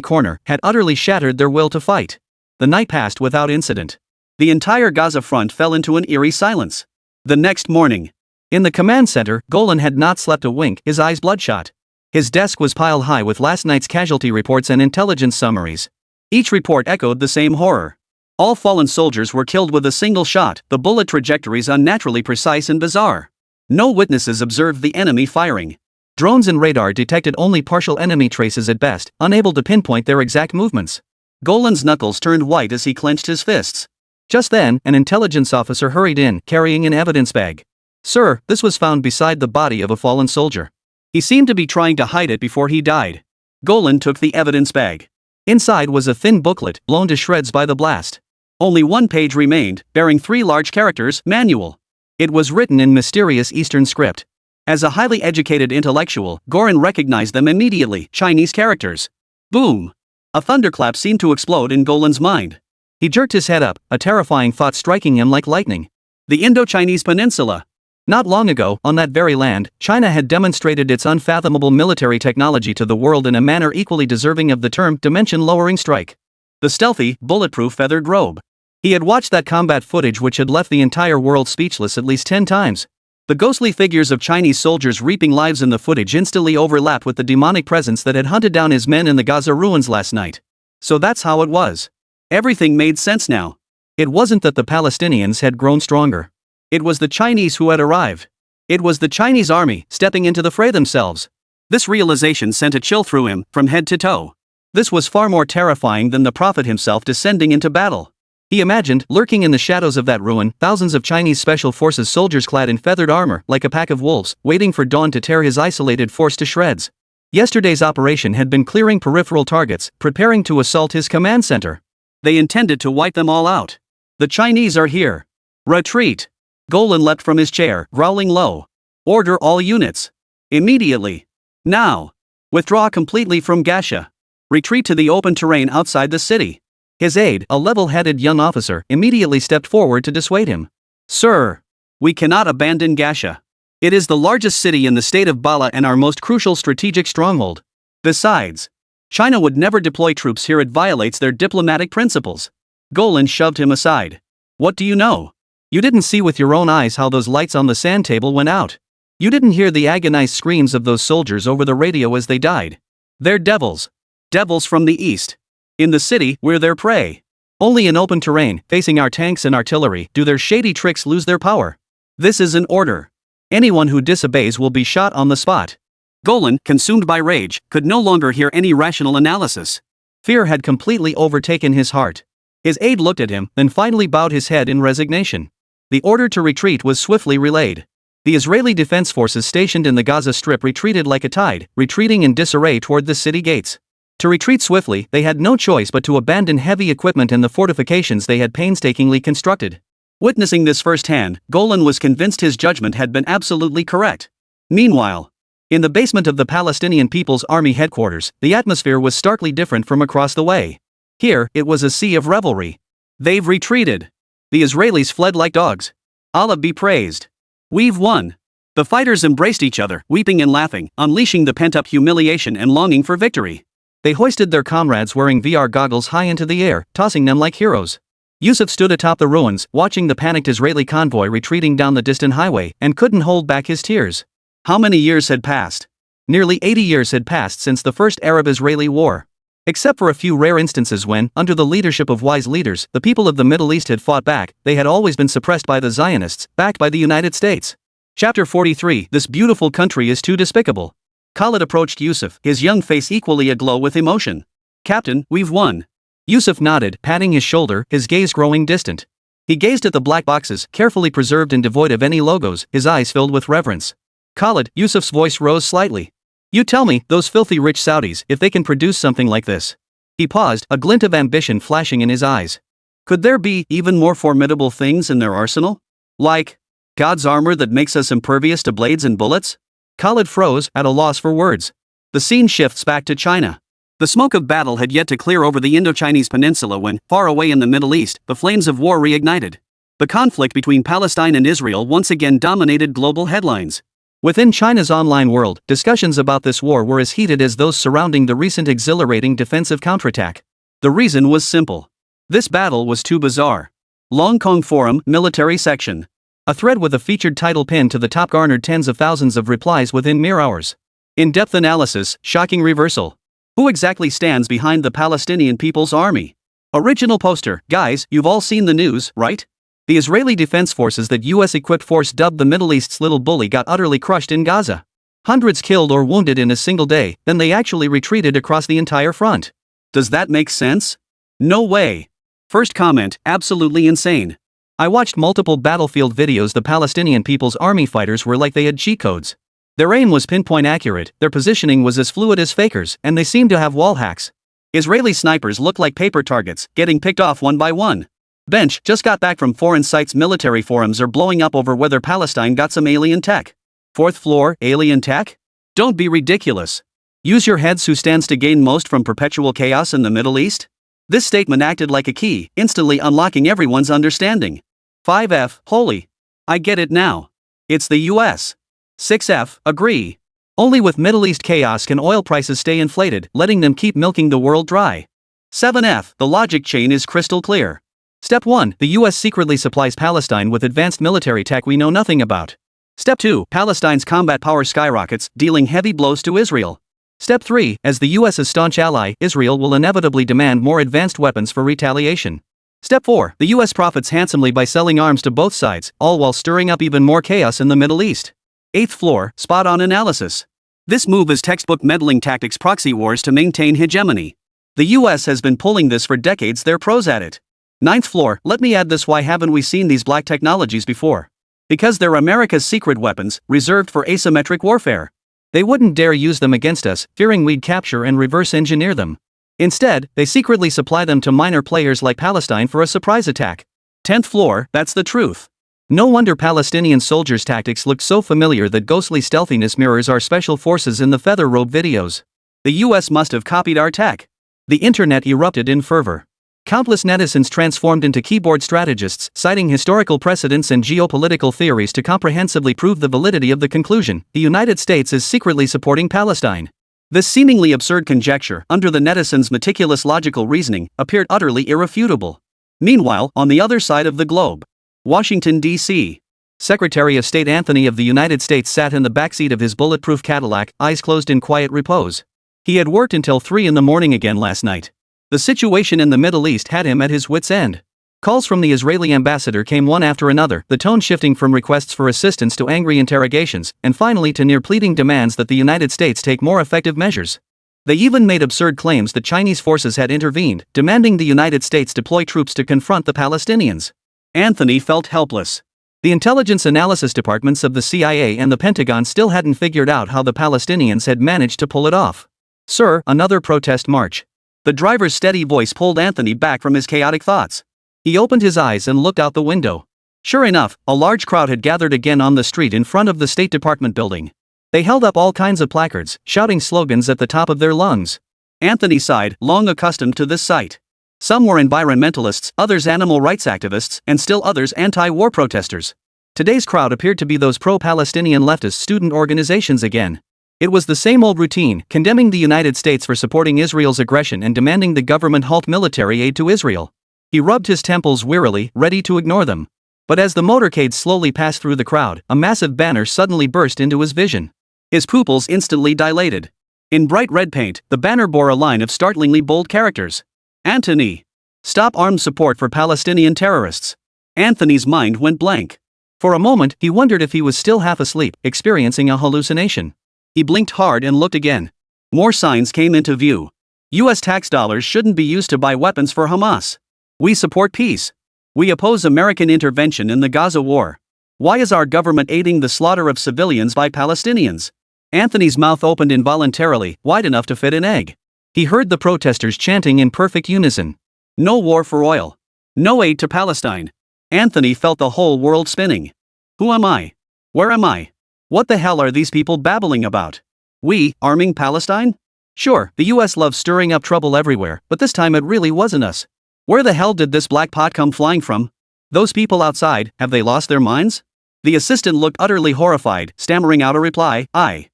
corner, had utterly shattered their will to fight. The night passed without incident. The entire Gaza front fell into an eerie silence. The next morning, in the command center, Golan had not slept a wink, his eyes bloodshot. His desk was piled high with last night's casualty reports and intelligence summaries. Each report echoed the same horror. All fallen soldiers were killed with a single shot, the bullet trajectories unnaturally precise and bizarre. No witnesses observed the enemy firing. Drones and radar detected only partial enemy traces at best, unable to pinpoint their exact movements. Golan's knuckles turned white as he clenched his fists. Just then, an intelligence officer hurried in, carrying an evidence bag. Sir, this was found beside the body of a fallen soldier. He seemed to be trying to hide it before he died. Golan took the evidence bag. Inside was a thin booklet, blown to shreds by the blast. Only one page remained, bearing 3 large characters, manual. It was written in mysterious Eastern script. As a highly educated intellectual, Goran recognized them immediately, Chinese characters. Boom! A thunderclap seemed to explode in Golan's mind. He jerked his head up, a terrifying thought striking him like lightning. The Indo-Chinese Peninsula. Not long ago, on that very land, China had demonstrated its unfathomable military technology to the world in a manner equally deserving of the term dimension-lowering strike. The stealthy, bulletproof feathered robe. He had watched that combat footage which had left the entire world speechless at least 10 times. The ghostly figures of Chinese soldiers reaping lives in the footage instantly overlapped with the demonic presence that had hunted down his men in the Gaza ruins last night. So that's how it was. Everything made sense now. It wasn't that the Palestinians had grown stronger. It was the Chinese who had arrived. It was the Chinese army, stepping into the fray themselves. This realization sent a chill through him, from head to toe. This was far more terrifying than the prophet himself descending into battle. He imagined, lurking in the shadows of that ruin, thousands of Chinese special forces soldiers clad in feathered armor, like a pack of wolves, waiting for dawn to tear his isolated force to shreds. Yesterday's operation had been clearing peripheral targets, preparing to assault his command center. They intended to wipe them all out. The Chinese are here. Retreat. Golan leapt from his chair, growling low. Order all units. Immediately. Now. Withdraw completely from Gasha. Retreat to the open terrain outside the city. His aide, a level-headed young officer, immediately stepped forward to dissuade him. Sir. We cannot abandon Gasha. It is the largest city in the state of Bala and our most crucial strategic stronghold. Besides, China would never deploy troops here. It violates their diplomatic principles. Golan shoved him aside. What do you know? You didn't see with your own eyes how those lights on the sand table went out. You didn't hear the agonized screams of those soldiers over the radio as they died. They're devils. Devils from the east. In the city, we're their prey. Only in open terrain, facing our tanks and artillery, do their shady tricks lose their power. This is an order. Anyone who disobeys will be shot on the spot. Golan, consumed by rage, could no longer hear any rational analysis. Fear had completely overtaken his heart. His aide looked at him, then finally bowed his head in resignation. The order to retreat was swiftly relayed. The Israeli defense forces stationed in the Gaza Strip retreated like a tide, retreating in disarray toward the city gates. To retreat swiftly, they had no choice but to abandon heavy equipment and the fortifications they had painstakingly constructed. Witnessing this firsthand, Golan was convinced his judgment had been absolutely correct. Meanwhile, in the basement of the Palestinian People's Army headquarters, the atmosphere was starkly different from across the way. Here, it was a sea of revelry. They've retreated. The Israelis fled like dogs. Allah be praised. We've won. The fighters embraced each other, weeping and laughing, unleashing the pent-up humiliation and longing for victory. They hoisted their comrades wearing VR goggles high into the air, tossing them like heroes. Yusuf stood atop the ruins, watching the panicked Israeli convoy retreating down the distant highway, and couldn't hold back his tears. How many years had passed? Nearly 80 years had passed since the first Arab-Israeli war. Except for a few rare instances when, under the leadership of wise leaders, the people of the Middle East had fought back, they had always been suppressed by the Zionists, backed by the United States. Chapter 43. This beautiful country is too despicable. Khalid approached Yusuf, his young face equally aglow with emotion. Captain, we've won. Yusuf nodded, patting his shoulder, his gaze growing distant. He gazed at the black boxes, carefully preserved and devoid of any logos, his eyes filled with reverence. Khalid, Yusuf's voice rose slightly. You tell me, those filthy rich Saudis, if they can produce something like this. He paused, a glint of ambition flashing in his eyes. Could there be even more formidable things in their arsenal? Like God's armor that makes us impervious to blades and bullets? Khalid froze, at a loss for words. The scene shifts back to China. The smoke of battle had yet to clear over the Indo-Chinese peninsula when, far away in the Middle East, the flames of war reignited. The conflict between Palestine and Israel once again dominated global headlines. Within China's online world, discussions about this war were as heated as those surrounding the recent exhilarating defensive counterattack. The reason was simple. This battle was too bizarre. Long Kong Forum, Military Section. A thread with a featured title pinned to the top garnered tens of thousands of replies within mere hours. In-depth analysis, shocking reversal. Who exactly stands behind the Palestinian People's Army? Original poster. Guys, you've all seen the news, right? The Israeli Defense Forces, that US-equipped force dubbed the Middle East's little bully, got utterly crushed in Gaza. Hundreds killed or wounded in a single day, then they actually retreated across the entire front. Does that make sense? No way. First comment, absolutely insane. I watched multiple battlefield videos. The Palestinian People's Army fighters were like they had cheat codes. Their aim was pinpoint accurate, their positioning was as fluid as fakers, and they seemed to have wall hacks. Israeli snipers looked like paper targets, getting picked off one by one. Bench just got back from foreign sites. Military forums are blowing up over whether Palestine got some alien tech. Fourth floor, alien tech? Don't be ridiculous. Use your heads. Who stands to gain most from perpetual chaos in the Middle East? This statement acted like a key, instantly unlocking everyone's understanding. 5F, holy. I get it now. It's the US. 6F, agree. Only with Middle East chaos can oil prices stay inflated, letting them keep milking the world dry. 7F, the logic chain is crystal clear. Step 1, the US secretly supplies Palestine with advanced military tech we know nothing about. Step 2, Palestine's combat power skyrockets, dealing heavy blows to Israel. Step 3, as the US's staunch ally, Israel will inevitably demand more advanced weapons for retaliation. Step 4, the US profits handsomely by selling arms to both sides, all while stirring up even more chaos in the Middle East. 8th floor, spot-on analysis. This move is textbook meddling tactics, proxy wars to maintain hegemony. The US has been pulling this for decades. They're pros at it. 9th floor, let me add this: why haven't we seen these black technologies before? Because they're America's secret weapons, reserved for asymmetric warfare. They wouldn't dare use them against us, fearing we'd capture and reverse engineer them. Instead, they secretly supply them to minor players like Palestine for a surprise attack. 10th floor, that's the truth. No wonder Palestinian soldiers' tactics look so familiar that ghostly stealthiness mirrors our special forces in the feather robe videos. The US must have copied our tech. The internet erupted in fervor. Countless netizens transformed into keyboard strategists, citing historical precedents and geopolitical theories to comprehensively prove the validity of the conclusion: the United States is secretly supporting Palestine. This seemingly absurd conjecture, under the netizens' meticulous logical reasoning, appeared utterly irrefutable. Meanwhile, on the other side of the globe, Washington, D.C. Secretary of State Anthony of the United States sat in the backseat of his bulletproof Cadillac, eyes closed in quiet repose. He had worked until 3 a.m. again last night. The situation in the Middle East had him at his wits' end. Calls from the Israeli ambassador came one after another, the tone shifting from requests for assistance to angry interrogations, and finally to near-pleading demands that the United States take more effective measures. They even made absurd claims that Chinese forces had intervened, demanding the United States deploy troops to confront the Palestinians. Anthony felt helpless. The intelligence analysis departments of the CIA and the Pentagon still hadn't figured out how the Palestinians had managed to pull it off. "Sir, another protest march." The driver's steady voice pulled Anthony back from his chaotic thoughts. He opened his eyes and looked out the window. Sure enough, a large crowd had gathered again on the street in front of the State Department building. They held up all kinds of placards, shouting slogans at the top of their lungs. Anthony sighed, long accustomed to this sight. Some were environmentalists, others animal rights activists, and still others anti-war protesters. Today's crowd appeared to be those pro-Palestinian leftist student organizations again. It was the same old routine, condemning the United States for supporting Israel's aggression and demanding the government halt military aid to Israel. He rubbed his temples wearily, ready to ignore them. But as the motorcade slowly passed through the crowd, a massive banner suddenly burst into his vision. His pupils instantly dilated. In bright red paint, the banner bore a line of startlingly bold characters. Anthony. Stop armed support for Palestinian terrorists. Anthony's mind went blank. For a moment, he wondered if he was still half asleep, experiencing a hallucination. He blinked hard and looked again. More signs came into view. US tax dollars shouldn't be used to buy weapons for Hamas. We support peace. We oppose American intervention in the Gaza war. Why is our government aiding the slaughter of civilians by Palestinians? Anthony's mouth opened involuntarily, wide enough to fit an egg. He heard the protesters chanting in perfect unison. No war for oil. No aid to Palestine. Anthony felt the whole world spinning. Who am I? Where am I? What the hell are these people babbling about? We, arming Palestine? Sure, the US loves stirring up trouble everywhere, but this time it really wasn't us. Where the hell did this black pot come flying from? Those people outside, have they lost their minds? The assistant looked utterly horrified, stammering out a reply, I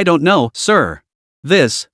don't know, sir. This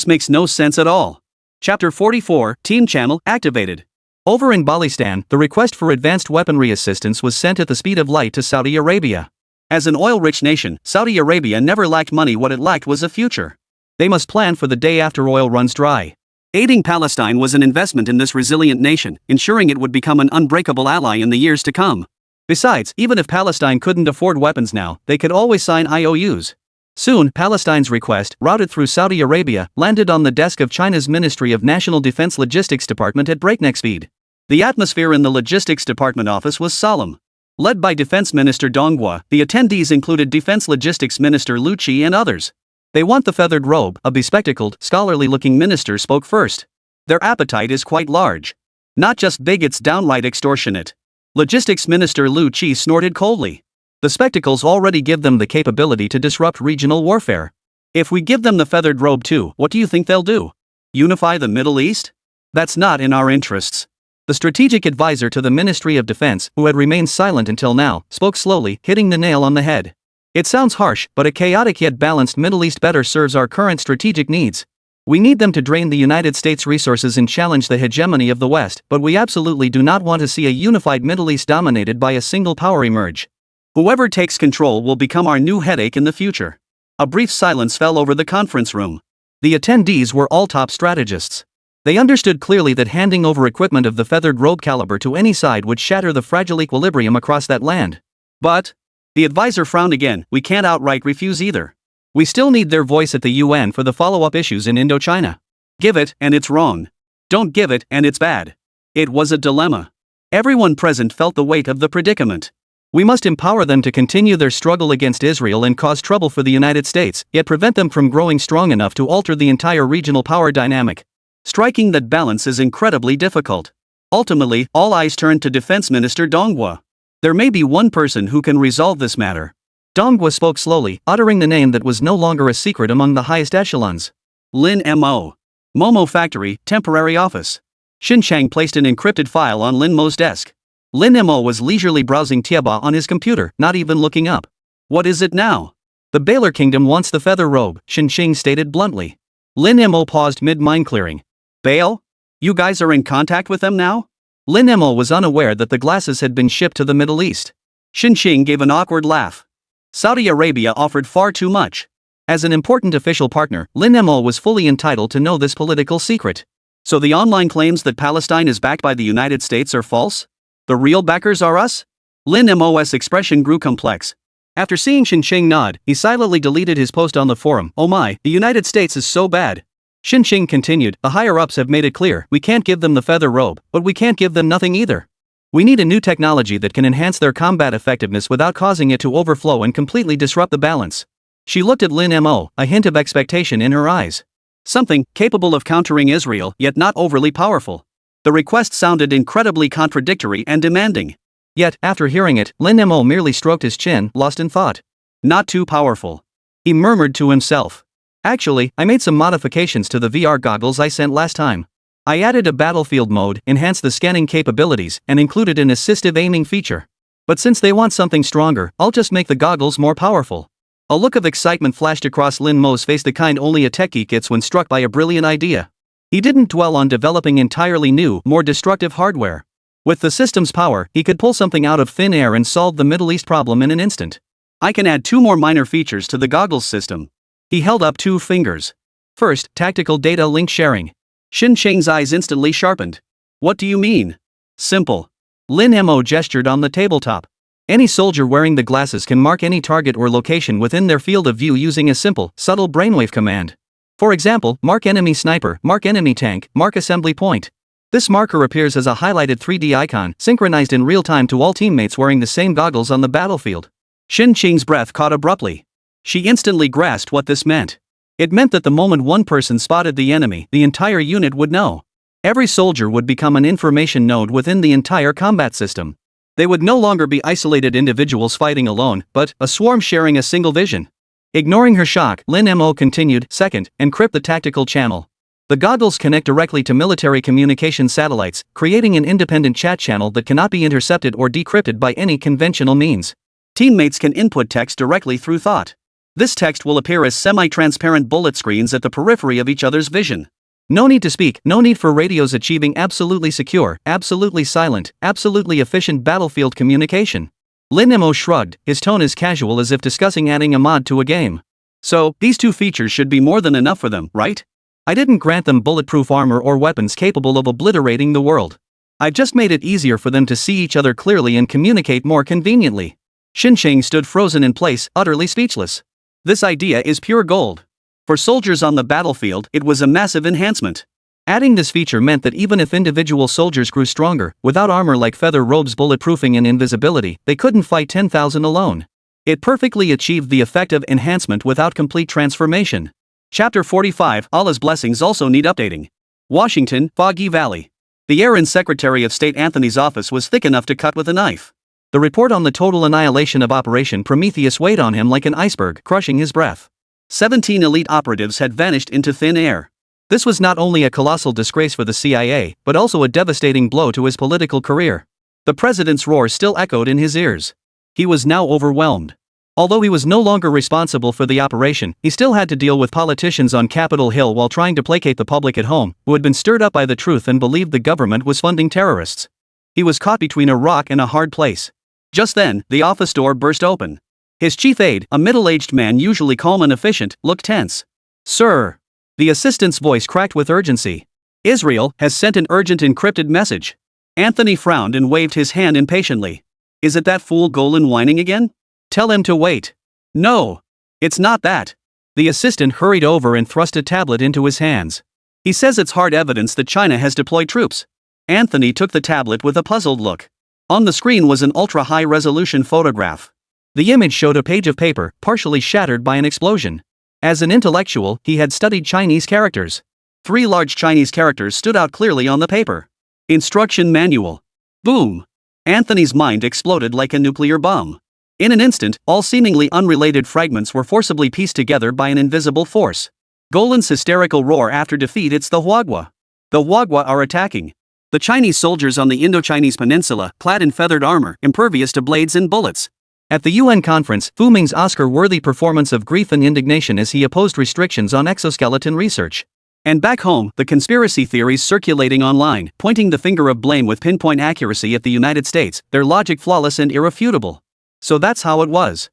makes no sense at all. Chapter 44, Team Channel, activated. Over in Balistan, the request for advanced weaponry assistance was sent at the speed of light to Saudi Arabia. As an oil-rich nation, Saudi Arabia never lacked money. What it lacked was a future. They must plan for the day after oil runs dry. Aiding Palestine was an investment in this resilient nation, ensuring it would become an unbreakable ally in the years to come. Besides, even if Palestine couldn't afford weapons now, they could always sign IOUs. Soon, Palestine's request, routed through Saudi Arabia, landed on the desk of China's Ministry of National Defense Logistics Department at breakneck speed. The atmosphere in the Logistics Department office was solemn. Led by Defense Minister Donghua, the attendees included Defense Logistics Minister Liu Qi and others. They want the feathered robe, a bespectacled, scholarly-looking minister spoke first. Their appetite is quite large. Not just big, it's downright extortionate. Logistics Minister Liu Qi snorted coldly. The spectacles already give them the capability to disrupt regional warfare. If we give them the feathered robe too, what do you think they'll do? Unify the Middle East? That's not in our interests. The strategic advisor to the Ministry of Defense, who had remained silent until now, spoke slowly, hitting the nail on the head. It sounds harsh, but a chaotic yet balanced Middle East better serves our current strategic needs. We need them to drain the United States' resources and challenge the hegemony of the West, but we absolutely do not want to see a unified Middle East dominated by a single power emerge. Whoever takes control will become our new headache in the future. A brief silence fell over the conference room. The attendees were all top strategists. They understood clearly that handing over equipment of the feathered robe caliber to any side would shatter the fragile equilibrium across that land. But, the advisor frowned again, we can't outright refuse either. We still need their voice at the UN for the follow-up issues in Indochina. Give it, and it's wrong. Don't give it, and it's bad. It was a dilemma. Everyone present felt the weight of the predicament. We must empower them to continue their struggle against Israel and cause trouble for the United States, yet prevent them from growing strong enough to alter the entire regional power dynamic. Striking that balance is incredibly difficult. Ultimately, all eyes turned to Defense Minister Donghua. There may be one person who can resolve this matter. Donghua spoke slowly, uttering the name that was no longer a secret among the highest echelons. Lin Mo. Momo Factory, Temporary Office. Xin Chang placed an encrypted file on Lin Mo's desk. Lin Mo was leisurely browsing Tiaba on his computer, not even looking up. What is it now? The Baylor Kingdom wants the feather robe, Xin Chang stated bluntly. Lin Mo paused mid-mind clearing. Bail? You guys are in contact with them now? Lin Mo was unaware that the glasses had been shipped to the Middle East. Xin Chang gave an awkward laugh. Saudi Arabia offered far too much. As an important official partner, Lin Mo was fully entitled to know this political secret. So the online claims that Palestine is backed by the United States are false? The real backers are us? Lin Mo's expression grew complex. After seeing Xin Chang nod, he silently deleted his post on the forum. Oh my, the United States is so bad. Xin Chang continued, the higher-ups have made it clear, we can't give them the feather robe, but we can't give them nothing either. We need a new technology that can enhance their combat effectiveness without causing it to overflow and completely disrupt the balance. She looked at Lin Mo, a hint of expectation in her eyes. Something capable of countering Israel, yet not overly powerful. The request sounded incredibly contradictory and demanding. Yet, after hearing it, Lin Mo merely stroked his chin, lost in thought. Not too powerful. He murmured to himself. Actually, I made some modifications to the VR goggles I sent last time. I added a battlefield mode, enhanced the scanning capabilities, and included an assistive aiming feature. But since they want something stronger, I'll just make the goggles more powerful. A look of excitement flashed across Lin Mo's face, the kind only a techie gets when struck by a brilliant idea. He didn't dwell on developing entirely new, more destructive hardware. With the system's power, he could pull something out of thin air and solve the Middle East problem in an instant. I can add 2 more minor features to the goggles system. He held up 2 fingers. First, tactical data link sharing. Xin Chang's eyes instantly sharpened. What do you mean? Simple. Lin Mo gestured on the tabletop. Any soldier wearing the glasses can mark any target or location within their field of view using a simple, subtle brainwave command. For example, mark enemy sniper, mark enemy tank, mark assembly point. This marker appears as a highlighted 3D icon, synchronized in real time to all teammates wearing the same goggles on the battlefield. Xin Chang's breath caught abruptly. She instantly grasped what this meant. It meant that the moment one person spotted the enemy, the entire unit would know. Every soldier would become an information node within the entire combat system. They would no longer be isolated individuals fighting alone, but a swarm sharing a single vision. Ignoring her shock, Lin Mo continued, second, encrypt the tactical channel. The goggles connect directly to military communication satellites, creating an independent chat channel that cannot be intercepted or decrypted by any conventional means. Teammates can input text directly through thought. This text will appear as semi-transparent bullet screens at the periphery of each other's vision. No need to speak, no need for radios, achieving absolutely secure, absolutely silent, absolutely efficient battlefield communication. Lin Mo shrugged, his tone as casual as if discussing adding a mod to a game. So, these 2 features should be more than enough for them, right? I didn't grant them bulletproof armor or weapons capable of obliterating the world. I've just made it easier for them to see each other clearly and communicate more conveniently. Xin Chang stood frozen in place, utterly speechless. This idea is pure gold. For soldiers on the battlefield, it was a massive enhancement. Adding this feature meant that even if individual soldiers grew stronger, without armor like feather robes, bulletproofing and invisibility, they couldn't fight 10,000 alone. It perfectly achieved the effect of enhancement without complete transformation. Chapter 45, Allah's blessings also need updating. Washington, Foggy Valley. The air in Secretary of State Anthony's office was thick enough to cut with a knife. The report on the total annihilation of Operation Prometheus weighed on him like an iceberg, crushing his breath. 17 elite operatives had vanished into thin air. This was not only a colossal disgrace for the CIA, but also a devastating blow to his political career. The president's roar still echoed in his ears. He was now overwhelmed. Although he was no longer responsible for the operation, he still had to deal with politicians on Capitol Hill while trying to placate the public at home, who had been stirred up by the truth and believed the government was funding terrorists. He was caught between a rock and a hard place. Just then, the office door burst open. His chief aide, a middle-aged man usually calm and efficient, looked tense. Sir. The assistant's voice cracked with urgency. Israel has sent an urgent encrypted message. Anthony frowned and waved his hand impatiently. Is it that fool Golan whining again? Tell him to wait. No. It's not that. The assistant hurried over and thrust a tablet into his hands. He says it's hard evidence that China has deployed troops. Anthony took the tablet with a puzzled look. On the screen was an ultra-high-resolution photograph. The image showed a page of paper, partially shattered by an explosion. As an intellectual, he had studied Chinese characters. Three large Chinese characters stood out clearly on the paper. Instruction manual. Boom! Anthony's mind exploded like a nuclear bomb. In an instant, all seemingly unrelated fragments were forcibly pieced together by an invisible force. Golan's hysterical roar after defeat. It's the Huagua. The Huagua are attacking. The Chinese soldiers on the Indo-Chinese peninsula, clad in feathered armor, impervious to blades and bullets. At the UN conference, Fu Ming's Oscar-worthy performance of grief and indignation as he opposed restrictions on exoskeleton research. And back home, the conspiracy theories circulating online, pointing the finger of blame with pinpoint accuracy at the United States, their logic flawless and irrefutable. So that's how it was.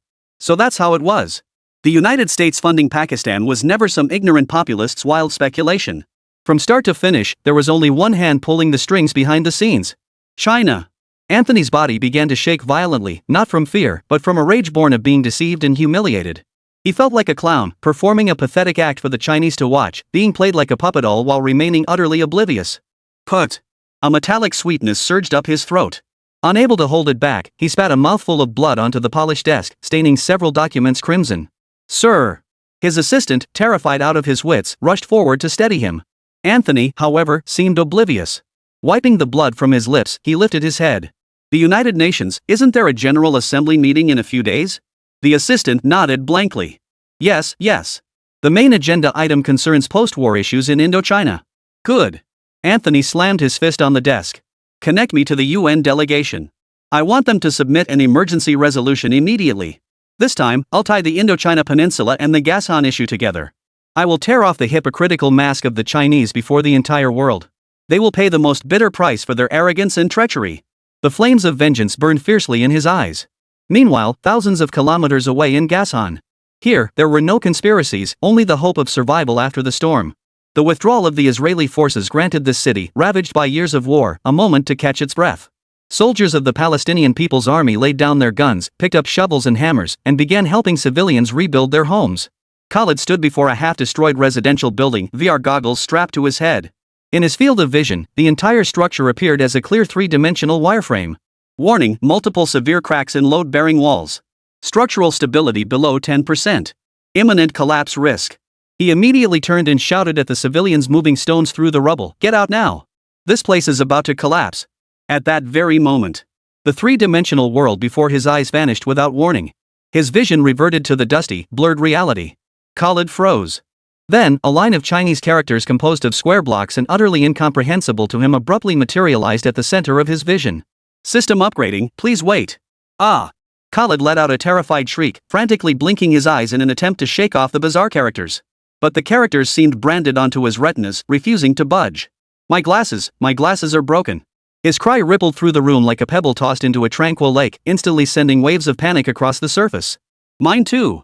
The United States funding Pakistan was never some ignorant populist's wild speculation. From start to finish, there was only one hand pulling the strings behind the scenes. China. Anthony's body began to shake violently, not from fear, but from a rage born of being deceived and humiliated. He felt like a clown, performing a pathetic act for the Chinese to watch, being played like a puppet all while remaining utterly oblivious. Put. A metallic sweetness surged up his throat. Unable to hold it back, he spat a mouthful of blood onto the polished desk, staining several documents crimson. Sir. His assistant, terrified out of his wits, rushed forward to steady him. Anthony, however, seemed oblivious. Wiping the blood from his lips, he lifted his head. The United Nations, isn't there a General Assembly meeting in a few days? The assistant nodded blankly. Yes. The main agenda item concerns post-war issues in Indochina. Good. Anthony slammed his fist on the desk. Connect me to the UN delegation. I want them to submit an emergency resolution immediately. This time, I'll tie the Indochina Peninsula and the Gashan issue together. I will tear off the hypocritical mask of the Chinese before the entire world. They will pay the most bitter price for their arrogance and treachery. The flames of vengeance burned fiercely in his eyes. Meanwhile, thousands of kilometers away in Gashan. Here, there were no conspiracies, only the hope of survival after the storm. The withdrawal of the Israeli forces granted this city, ravaged by years of war, a moment to catch its breath. Soldiers of the Palestinian People's Army laid down their guns, picked up shovels and hammers, and began helping civilians rebuild their homes. Khalid stood before a half-destroyed residential building, VR goggles strapped to his head. In his field of vision, the entire structure appeared as a clear three-dimensional wireframe. Warning: multiple severe cracks in load-bearing walls. Structural stability below 10%. Imminent collapse risk. He immediately turned and shouted at the civilians moving stones through the rubble, "Get out now! This place is about to collapse." At that very moment, the three-dimensional world before his eyes vanished without warning. His vision reverted to the dusty, blurred reality. Khalid froze. Then, a line of Chinese characters composed of square blocks and utterly incomprehensible to him abruptly materialized at the center of his vision. "System upgrading, please wait." Ah! Khalid let out a terrified shriek, frantically blinking his eyes in an attempt to shake off the bizarre characters. But the characters seemed branded onto his retinas, refusing to budge. My glasses are broken." His cry rippled through the room like a pebble tossed into a tranquil lake, instantly sending waves of panic across the surface. Mine too.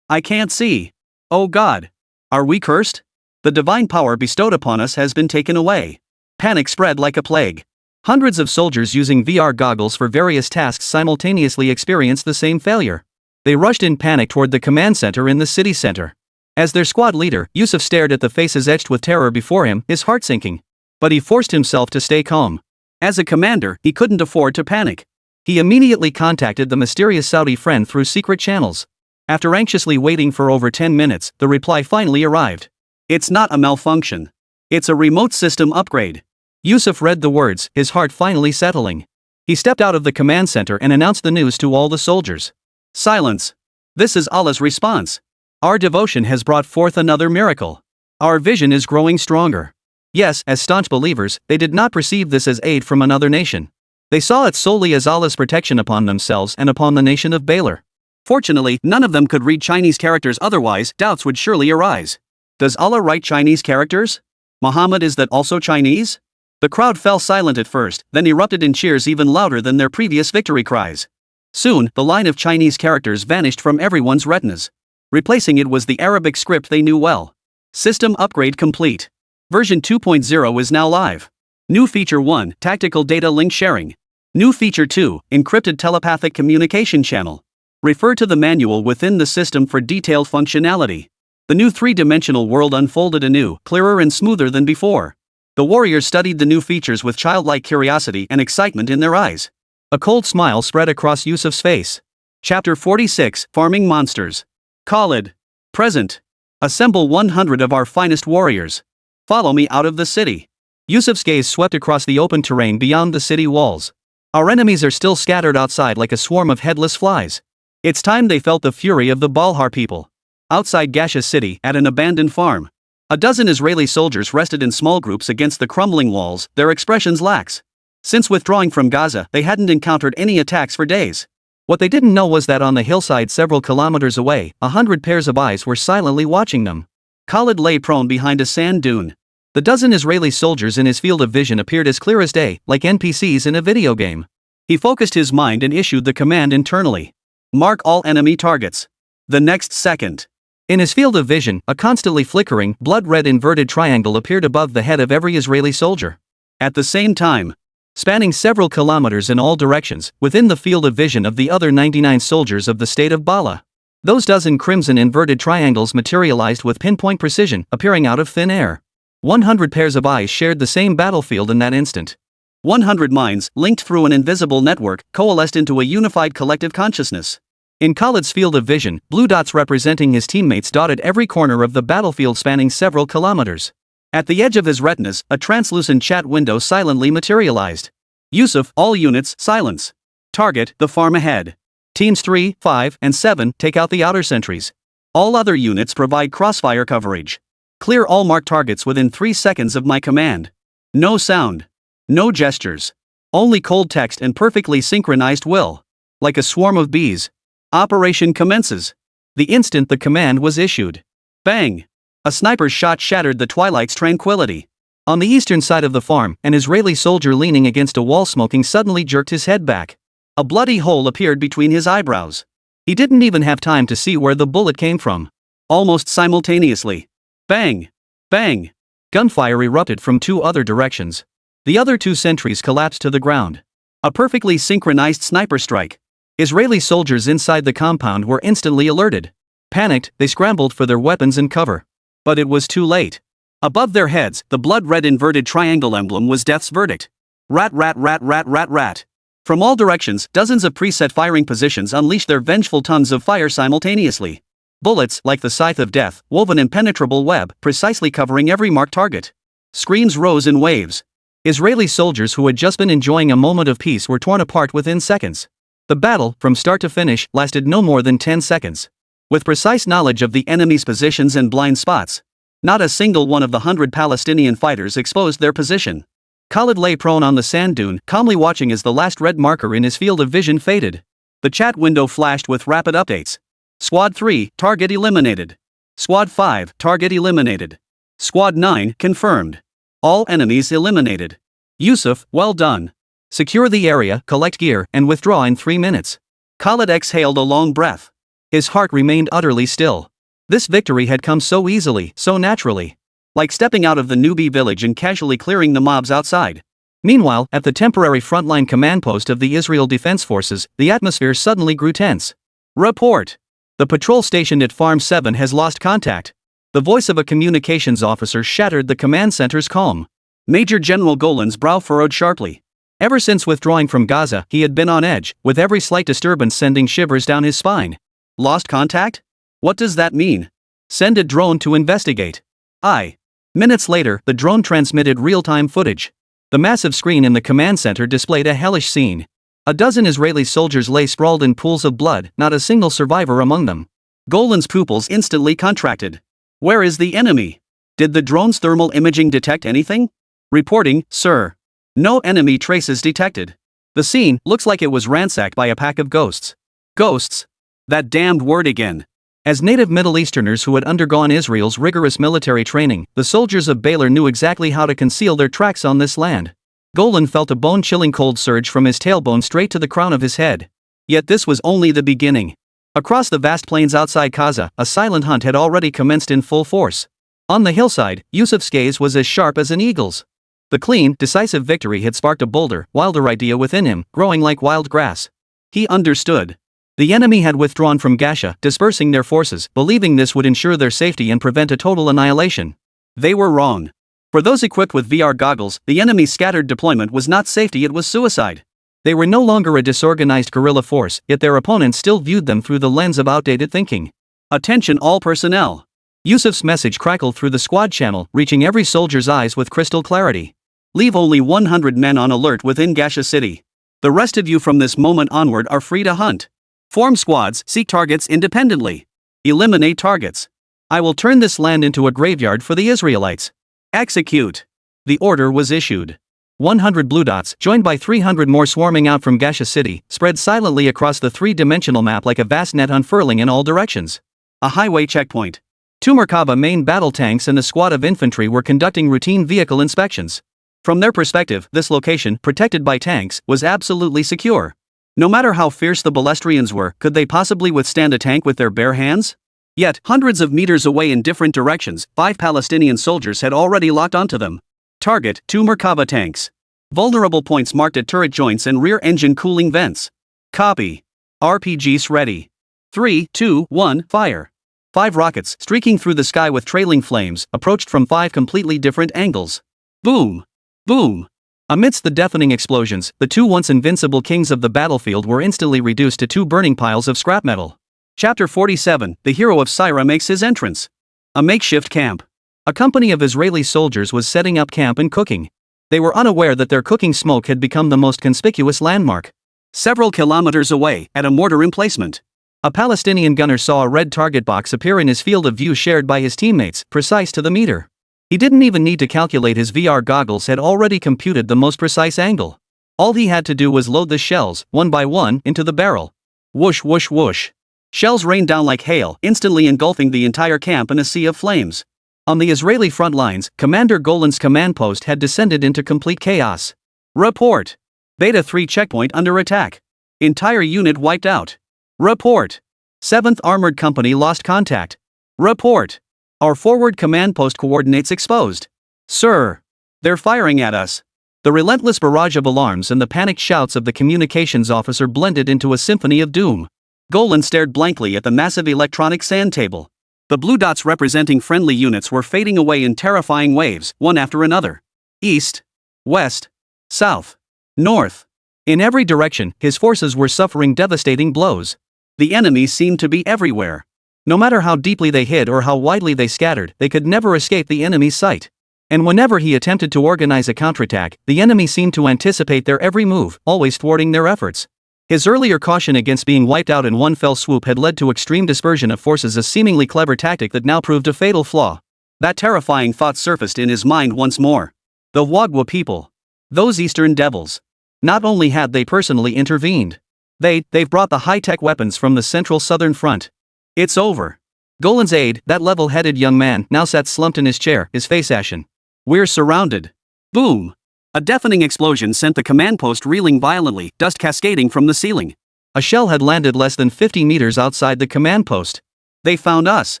I can't see. Oh God. Are we cursed? The divine power bestowed upon us has been taken away. Panic spread like a plague. Hundreds of soldiers using VR goggles for various tasks simultaneously experienced the same failure. They rushed in panic toward the command center in the city center. As their squad leader, Yusuf stared at the faces etched with terror before him, his heart sinking. But he forced himself to stay calm. As a commander, he couldn't afford to panic. He immediately contacted the mysterious Saudi friend through secret channels. After anxiously waiting for over 10 minutes, the reply finally arrived. "It's not a malfunction. It's a remote system upgrade." Yusuf read the words, his heart finally settling. He stepped out of the command center and announced the news to all the soldiers. "Silence. This is Allah's response. Our devotion has brought forth another miracle. Our vision is growing stronger." Yes, as staunch believers, they did not perceive this as aid from another nation. They saw it solely as Allah's protection upon themselves and upon the nation of Baylor. Fortunately, none of them could read Chinese characters, otherwise, doubts would surely arise. Does Allah write Chinese characters? Muhammad, is that also Chinese? The crowd fell silent at first, then erupted in cheers even louder than their previous victory cries. Soon, the line of Chinese characters vanished from everyone's retinas. Replacing it was the Arabic script they knew well. System upgrade complete. Version 2.0 is now live. New feature 1, tactical data link sharing. New feature 2, encrypted telepathic communication channel. Refer to the manual within the system for detailed functionality. The new three-dimensional world unfolded anew, clearer and smoother than before. The warriors studied the new features with childlike curiosity and excitement in their eyes. A cold smile spread across Yusuf's face. Chapter 46, Farming Monsters. Khalid. Present. Assemble 100 of our finest warriors. Follow me out of the city. Yusuf's gaze swept across the open terrain beyond the city walls. Our enemies are still scattered outside like a swarm of headless flies. It's time they felt the fury of the Balhar people. Outside Gasha city, at an abandoned farm, a dozen Israeli soldiers rested in small groups against the crumbling walls, their expressions lax. Since withdrawing from Gaza, they hadn't encountered any attacks for days. What they didn't know was that on the hillside several kilometers away, 100 pairs of eyes were silently watching them. Khalid lay prone behind a sand dune. The dozen Israeli soldiers in his field of vision appeared as clear as day, like NPCs in a video game. He focused his mind and issued the command internally. Mark all enemy targets. The next second, in his field of vision, a constantly flickering, blood-red inverted triangle appeared above the head of every Israeli soldier. At the same time, spanning several kilometers in all directions, within the field of vision of the other 99 soldiers of the state of Bala, those dozen crimson inverted triangles materialized with pinpoint precision, appearing out of thin air. 100 pairs of eyes shared the same battlefield in that instant. 100 minds, linked through an invisible network, coalesced into a unified collective consciousness. In Khalid's field of vision, blue dots representing his teammates dotted every corner of the battlefield spanning several kilometers. At the edge of his retinas, a translucent chat window silently materialized. Yusuf, all units, silence. Target, the farm ahead. Teams 3, 5, and 7, take out the outer sentries. All other units provide crossfire coverage. Clear all marked targets within 3 seconds of my command. No sound. No gestures. Only cold text and perfectly synchronized will. Like a swarm of bees. Operation commences. The instant the command was issued. Bang! A sniper's shot shattered the twilight's tranquility. On the eastern side of the farm, an Israeli soldier leaning against a wall smoking suddenly jerked his head back. A bloody hole appeared between his eyebrows. He didn't even have time to see where the bullet came from. Almost simultaneously. Bang! Bang! Gunfire erupted from 2 other directions. The other 2 sentries collapsed to the ground. A perfectly synchronized sniper strike. Israeli soldiers inside the compound were instantly alerted. Panicked, they scrambled for their weapons and cover. But it was too late. Above their heads, the blood-red inverted triangle emblem was death's verdict. Rat rat rat rat rat rat. From all directions, dozens of preset firing positions unleashed their vengeful tongues of fire simultaneously. Bullets, like the scythe of death, wove an impenetrable web, precisely covering every marked target. Screams rose in waves. Israeli soldiers who had just been enjoying a moment of peace were torn apart within seconds. The battle, from start to finish, lasted no more than 10 seconds. With precise knowledge of the enemy's positions and blind spots, not a single one of the 100 Palestinian fighters exposed their position. Khalid lay prone on the sand dune, calmly watching as the last red marker in his field of vision faded. The chat window flashed with rapid updates. Squad 3, target eliminated. Squad 5, target eliminated. Squad 9, confirmed. All enemies eliminated. Yusuf, well done. Secure the area, collect gear, and withdraw in 3 minutes. Khalid exhaled a long breath. His heart remained utterly still. This victory had come so easily, so naturally. Like stepping out of the newbie village and casually clearing the mobs outside. Meanwhile, at the temporary frontline command post of the Israel Defense Forces, the atmosphere suddenly grew tense. Report. The patrol stationed at Farm 7 has lost contact. The voice of a communications officer shattered the command center's calm. Major General Golan's brow furrowed sharply. Ever since withdrawing from Gaza, he had been on edge, with every slight disturbance sending shivers down his spine. Lost contact? What does that mean? Send a drone to investigate. Aye. Minutes later, the drone transmitted real-time footage. The massive screen in the command center displayed a hellish scene. A dozen Israeli soldiers lay sprawled in pools of blood, not a single survivor among them. Golan's pupils instantly contracted. Where is the enemy? Did the drone's thermal imaging detect anything? Reporting, sir. No enemy traces detected. The scene looks like it was ransacked by a pack of ghosts. Ghosts? That damned word again. As native Middle Easterners who had undergone Israel's rigorous military training, the soldiers of Baylor knew exactly how to conceal their tracks on this land. Golan felt a bone-chilling cold surge from his tailbone straight to the crown of his head. Yet this was only the beginning. Across the vast plains outside Gaza, a silent hunt had already commenced in full force. On the hillside, Yusuf's gaze was as sharp as an eagle's. The clean, decisive victory had sparked a bolder, wilder idea within him, growing like wild grass. He understood. The enemy had withdrawn from Gaza, dispersing their forces, believing this would ensure their safety and prevent a total annihilation. They were wrong. For those equipped with VR goggles, the enemy's scattered deployment was not safety, it was suicide. They were no longer a disorganized guerrilla force, yet their opponents still viewed them through the lens of outdated thinking. Attention all personnel. Yusuf's message crackled through the squad channel, reaching every soldier's eyes with crystal clarity. Leave only 100 men on alert within Gasha City. The rest of you from this moment onward are free to hunt. Form squads, seek targets independently. Eliminate targets. I will turn this land into a graveyard for the Israelites. Execute. The order was issued. 100 blue dots, joined by 300 more swarming out from Gasha City, spread silently across the three-dimensional map like a vast net unfurling in all directions. A highway checkpoint. 2 Merkava main battle tanks and a squad of infantry were conducting routine vehicle inspections. From their perspective, this location, protected by tanks, was absolutely secure. No matter how fierce the Balestrians were, could they possibly withstand a tank with their bare hands? Yet, hundreds of meters away in different directions, 5 Palestinian soldiers had already locked onto them. Target, 2 Merkava tanks. Vulnerable points marked at turret joints and rear engine cooling vents. Copy. RPGs ready. 3, 2, 1, fire. 5 rockets, streaking through the sky with trailing flames, approached from 5 completely different angles. Boom. Boom. Amidst the deafening explosions, the 2 once invincible kings of the battlefield were instantly reduced to 2 burning piles of scrap metal. Chapter 47, the hero of Syra makes his entrance. A makeshift camp. A company of Israeli soldiers was setting up camp and cooking. They were unaware that their cooking smoke had become the most conspicuous landmark. Several kilometers away, at a mortar emplacement, a Palestinian gunner saw a red target box appear in his field of view shared by his teammates, precise to the meter. He didn't even need to calculate, his VR goggles had already computed the most precise angle. All he had to do was load the shells, one by one, into the barrel. Whoosh whoosh whoosh. Shells rained down like hail, instantly engulfing the entire camp in a sea of flames. On the Israeli front lines, Commander Golan's command post had descended into complete chaos. Report. Beta 3 checkpoint under attack. Entire unit wiped out. Report. 7th Armored Company lost contact. Report. Our forward command post coordinates exposed. Sir. They're firing at us. The relentless barrage of alarms and the panicked shouts of the communications officer blended into a symphony of doom. Golan stared blankly at the massive electronic sand table. The blue dots representing friendly units were fading away in terrifying waves, one after another. East. West. South. North. In every direction, his forces were suffering devastating blows. The enemy seemed to be everywhere. No matter how deeply they hid or how widely they scattered, they could never escape the enemy's sight. And whenever he attempted to organize a counterattack, the enemy seemed to anticipate their every move, always thwarting their efforts. His earlier caution against being wiped out in one fell swoop had led to extreme dispersion of forces, a seemingly clever tactic that now proved a fatal flaw. That terrifying thought surfaced in his mind once more. The Wagwa people. Those Eastern devils. Not only had they personally intervened, they've brought the high-tech weapons from the central southern front. It's over. Golan's aide, that level-headed young man, now sat slumped in his chair, his face ashen. We're surrounded. Boom. A deafening explosion sent the command post reeling violently, dust cascading from the ceiling. A shell had landed less than 50 meters outside the command post. They found us.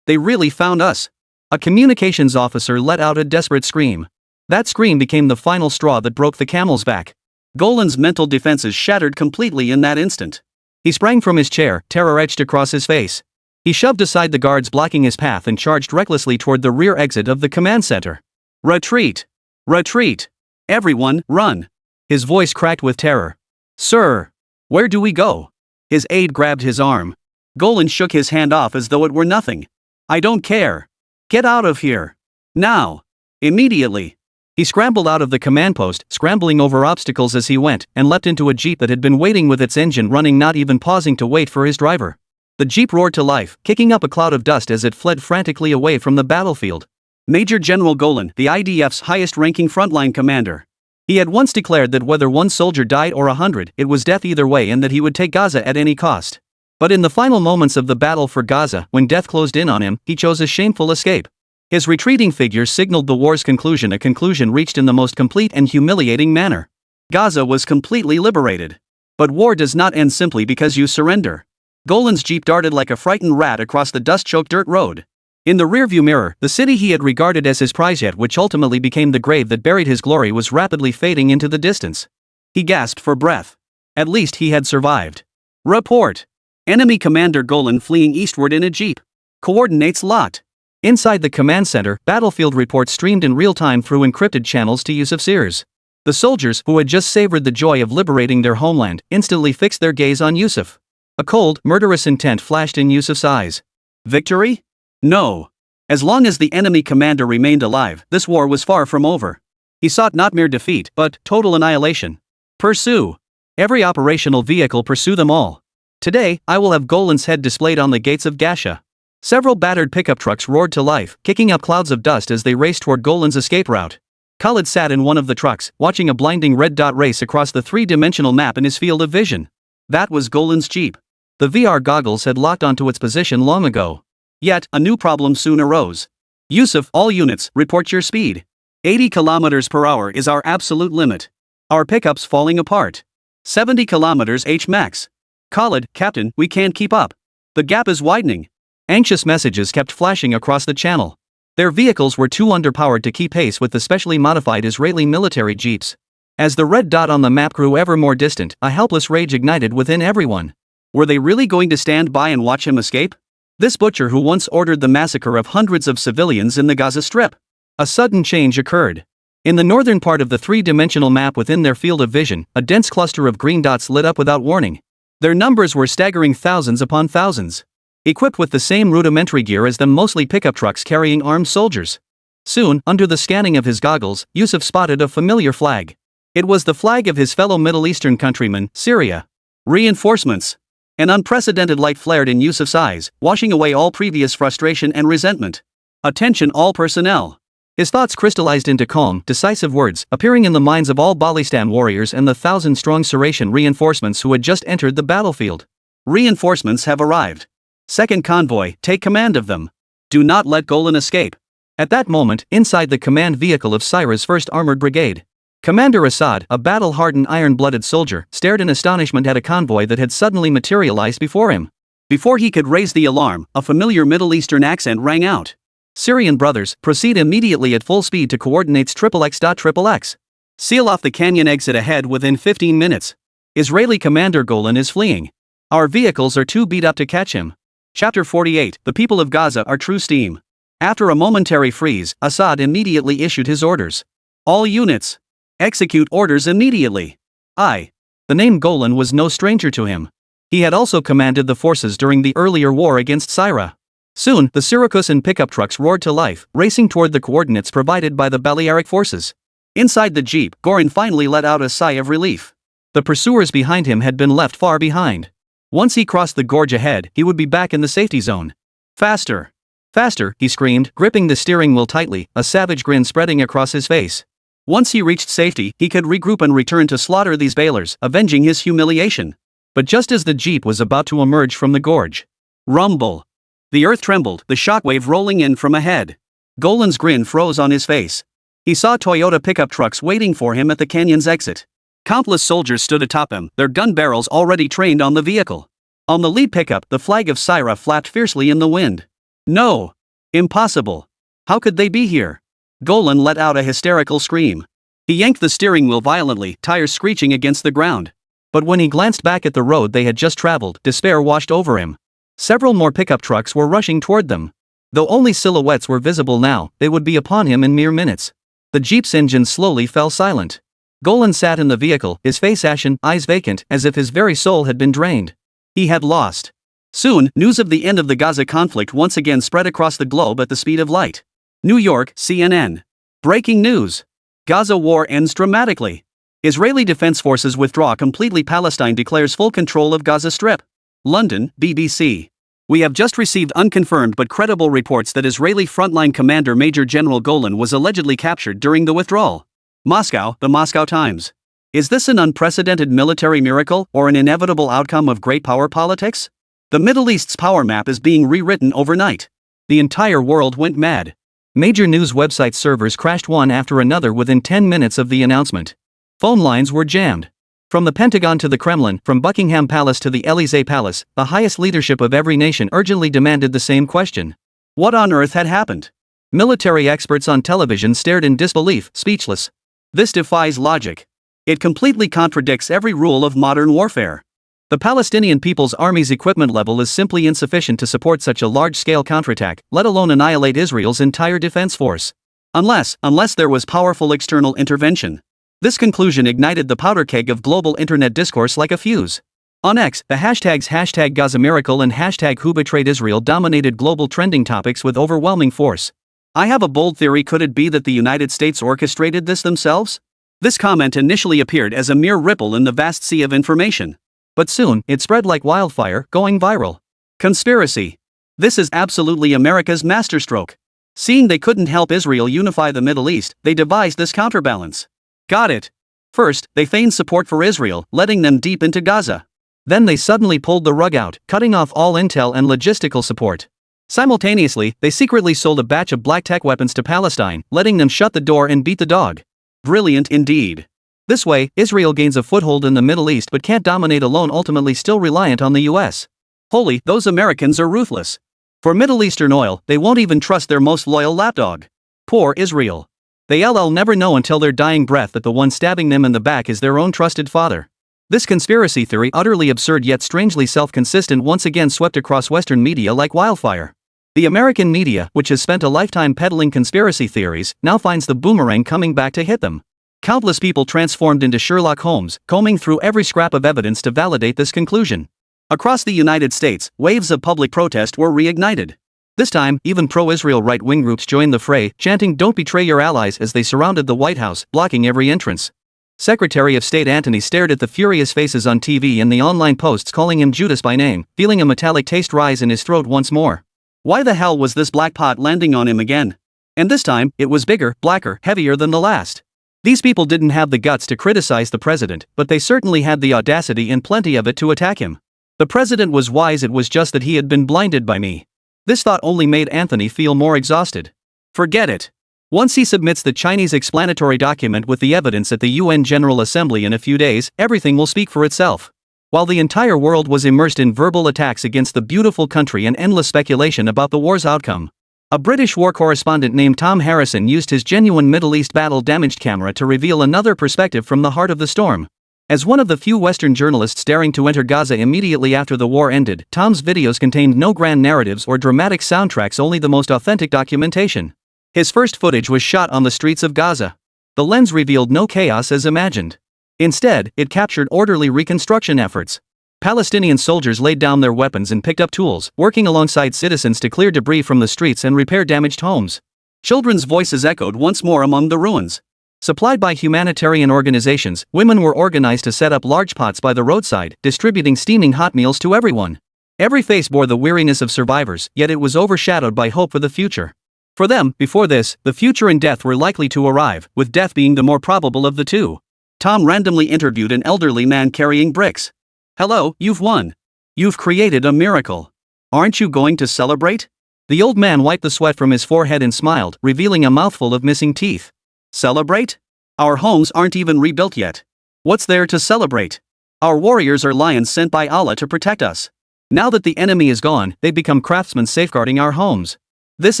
They really found us. A communications officer let out a desperate scream. That scream became the final straw that broke the camel's back. Golan's mental defenses shattered completely in that instant. He sprang from his chair, terror etched across his face. He shoved aside the guards blocking his path and charged recklessly toward the rear exit of the command center. Retreat! Retreat! Everyone, run! His voice cracked with terror. Sir! Where do we go? His aide grabbed his arm. Golan shook his hand off as though it were nothing. I don't care. Get out of here. Now. Immediately. He scrambled out of the command post, scrambling over obstacles as he went, and leapt into a jeep that had been waiting with its engine running, not even pausing to wait for his driver. The jeep roared to life, kicking up a cloud of dust as it fled frantically away from the battlefield. Major General Golan, the IDF's highest-ranking frontline commander. He had once declared that whether one soldier died or 100, it was death either way, and that he would take Gaza at any cost. But in the final moments of the battle for Gaza, when death closed in on him, he chose a shameful escape. His retreating figure signaled the war's conclusion, a conclusion reached in the most complete and humiliating manner. Gaza was completely liberated. But war does not end simply because you surrender. Golan's jeep darted like a frightened rat across the dust-choked dirt road. In the rearview mirror, the city he had regarded as his prize, yet which ultimately became the grave that buried his glory, was rapidly fading into the distance. He gasped for breath. At least he had survived. Report. Enemy Commander Golan fleeing eastward in a jeep. Coordinates locked. Inside the command center, battlefield reports streamed in real time through encrypted channels to Yusuf's ears. The soldiers, who had just savored the joy of liberating their homeland, instantly fixed their gaze on Yusuf. A cold, murderous intent flashed in Yusuf's eyes. Victory? No. As long as the enemy commander remained alive, this war was far from over. He sought not mere defeat, but total annihilation. Pursue. Every operational vehicle pursue them all. Today, I will have Golan's head displayed on the gates of Gasha. Several battered pickup trucks roared to life, kicking up clouds of dust as they raced toward Golan's escape route. Khalid sat in one of the trucks, watching a blinding red dot race across the three-dimensional map in his field of vision. That was Golan's jeep. The VR goggles had locked onto its position long ago. Yet, a new problem soon arose. Yusuf, all units, report your speed. 80 kilometers per hour is our absolute limit. Our pickup's falling apart. 70 kilometers H max. Khalid, Captain, we can't keep up. The gap is widening. Anxious messages kept flashing across the channel. Their vehicles were too underpowered to keep pace with the specially modified Israeli military jeeps. As the red dot on the map grew ever more distant, a helpless rage ignited within everyone. Were they really going to stand by and watch him escape? This butcher who once ordered the massacre of hundreds of civilians in the Gaza Strip. A sudden change occurred. In the northern part of the three-dimensional map within their field of vision, a dense cluster of green dots lit up without warning. Their numbers were staggering thousands upon thousands. Equipped with the same rudimentary gear as them, mostly pickup trucks carrying armed soldiers. Soon, under the scanning of his goggles, Yusuf spotted a familiar flag. It was the flag of his fellow Middle Eastern countryman, Syria. Reinforcements. An unprecedented light flared in Yusuf's eyes, washing away all previous frustration and resentment. Attention all personnel. His thoughts crystallized into calm, decisive words, appearing in the minds of all Balistan warriors and the 1,000-strong Saratian reinforcements who had just entered the battlefield. Reinforcements have arrived. Second convoy, take command of them. Do not let Golan escape. At that moment, inside the command vehicle of Syria's 1st Armored Brigade, Commander Assad, a battle-hardened iron-blooded soldier, stared in astonishment at a convoy that had suddenly materialized before him. Before he could raise the alarm, a familiar Middle Eastern accent rang out. Syrian brothers, proceed immediately at full speed to coordinates XXX. Seal off the canyon exit ahead within 15 minutes. Israeli commander Golan is fleeing. Our vehicles are too beat up to catch him. Chapter 48, The people of Gaza are true steam. After a momentary freeze, Assad immediately issued his orders. All units. Execute orders immediately. The name Golan was no stranger to him. He had also commanded the forces during the earlier war against Syria. Soon, the Syrakusan pickup trucks roared to life, racing toward the coordinates provided by the Balearic forces. Inside the jeep, Goran finally let out a sigh of relief. The pursuers behind him had been left far behind. Once he crossed the gorge ahead, he would be back in the safety zone. Faster! Faster, he screamed, gripping the steering wheel tightly, a savage grin spreading across his face. Once he reached safety, he could regroup and return to slaughter these Balers, avenging his humiliation. But just as the jeep was about to emerge from the gorge, rumble! The earth trembled, the shockwave rolling in from ahead. Golan's grin froze on his face. He saw Toyota pickup trucks waiting for him at the canyon's exit. Countless soldiers stood atop him, their gun barrels already trained on the vehicle. On the lead pickup, the flag of Syria flapped fiercely in the wind. No! Impossible! How could they be here? Golan let out a hysterical scream. He yanked the steering wheel violently, tires screeching against the ground. But when he glanced back at the road they had just traveled, despair washed over him. Several more pickup trucks were rushing toward them. Though only silhouettes were visible now, they would be upon him in mere minutes. The jeep's engine slowly fell silent. Golan sat in the vehicle, his face ashen, eyes vacant, as if his very soul had been drained. He had lost. Soon, news of the end of the Gaza conflict once again spread across the globe at the speed of light. New York, CNN. Breaking news. Gaza war ends dramatically. Israeli Defense Forces withdraw completely. Palestine declares full control of Gaza Strip. London, BBC. We have just received unconfirmed but credible reports that Israeli frontline commander Major General Golan was allegedly captured during the withdrawal. Moscow, the Moscow Times. Is this an unprecedented military miracle or an inevitable outcome of great power politics? The Middle East's power map is being rewritten overnight. The entire world went mad. Major news website servers crashed one after another within 10 minutes of the announcement. Phone lines were jammed. From the Pentagon to the Kremlin, from Buckingham Palace to the Élysée Palace, the highest leadership of every nation urgently demanded the same question. What on earth had happened? Military experts on television stared in disbelief, speechless. This defies logic. It completely contradicts every rule of modern warfare. The Palestinian People's Army's equipment level is simply insufficient to support such a large-scale counterattack, let alone annihilate Israel's entire defense force. Unless there was powerful external intervention. This conclusion ignited the powder keg of global internet discourse like a fuse. On X, the hashtags #GazaMiracle and #WhoBetrayedIsrael dominated global trending topics with overwhelming force. I have a bold theory. Could it be that the United States orchestrated this themselves? This comment initially appeared as a mere ripple in the vast sea of information. But soon, it spread like wildfire, going viral. Conspiracy. This is absolutely America's masterstroke. Seeing they couldn't help Israel unify the Middle East, they devised this counterbalance. Got it. First, they feigned support for Israel, letting them deep into Gaza. Then they suddenly pulled the rug out, cutting off all intel and logistical support. Simultaneously, they secretly sold a batch of black tech weapons to Palestine, letting them shut the door and beat the dog. Brilliant indeed. This way, Israel gains a foothold in the Middle East but can't dominate alone, ultimately still reliant on the US. Holy, those Americans are ruthless. For Middle Eastern oil, they won't even trust their most loyal lapdog. Poor Israel. They'll never know until their dying breath that the one stabbing them in the back is their own trusted father. This conspiracy theory, utterly absurd yet strangely self-consistent, once again swept across Western media like wildfire. The American media, which has spent a lifetime peddling conspiracy theories, now finds the boomerang coming back to hit them. Countless people transformed into Sherlock Holmes, combing through every scrap of evidence to validate this conclusion. Across the United States, waves of public protest were reignited. This time, even pro-Israel right-wing groups joined the fray, chanting "Don't betray your allies" as they surrounded the White House, blocking every entrance. Secretary of State Antony stared at the furious faces on TV and the online posts calling him Judas by name, feeling a metallic taste rise in his throat once more. Why the hell was this black pot landing on him again? And this time, it was bigger, blacker, heavier than the last. These people didn't have the guts to criticize the president, but they certainly had the audacity and plenty of it to attack him. The president was wise, it was just that he had been blinded by me. This thought only made Anthony feel more exhausted. Forget it. Once he submits the Chinese explanatory document with the evidence at the UN General Assembly in a few days, everything will speak for itself. While the entire world was immersed in verbal attacks against the beautiful country and endless speculation about the war's outcome, a British war correspondent named Tom Harrison used his genuine Middle East battle-damaged camera to reveal another perspective from the heart of the storm. As one of the few Western journalists daring to enter Gaza immediately after the war ended, Tom's videos contained no grand narratives or dramatic soundtracks, only the most authentic documentation. His first footage was shot on the streets of Gaza. The lens revealed no chaos as imagined. Instead, it captured orderly reconstruction efforts. Palestinian soldiers laid down their weapons and picked up tools, working alongside citizens to clear debris from the streets and repair damaged homes. Children's voices echoed once more among the ruins. Supplied by humanitarian organizations, women were organized to set up large pots by the roadside, distributing steaming hot meals to everyone. Every face bore the weariness of survivors, yet it was overshadowed by hope for the future. For them, before this, the future and death were likely to arrive, with death being the more probable of the two. Tom randomly interviewed an elderly man carrying bricks. "Hello, you've won. You've created a miracle. Aren't you going to celebrate?" The old man wiped the sweat from his forehead and smiled, revealing a mouthful of missing teeth. "Celebrate? Our homes aren't even rebuilt yet. What's there to celebrate? Our warriors are lions sent by Allah to protect us. Now that the enemy is gone, they become craftsmen safeguarding our homes. This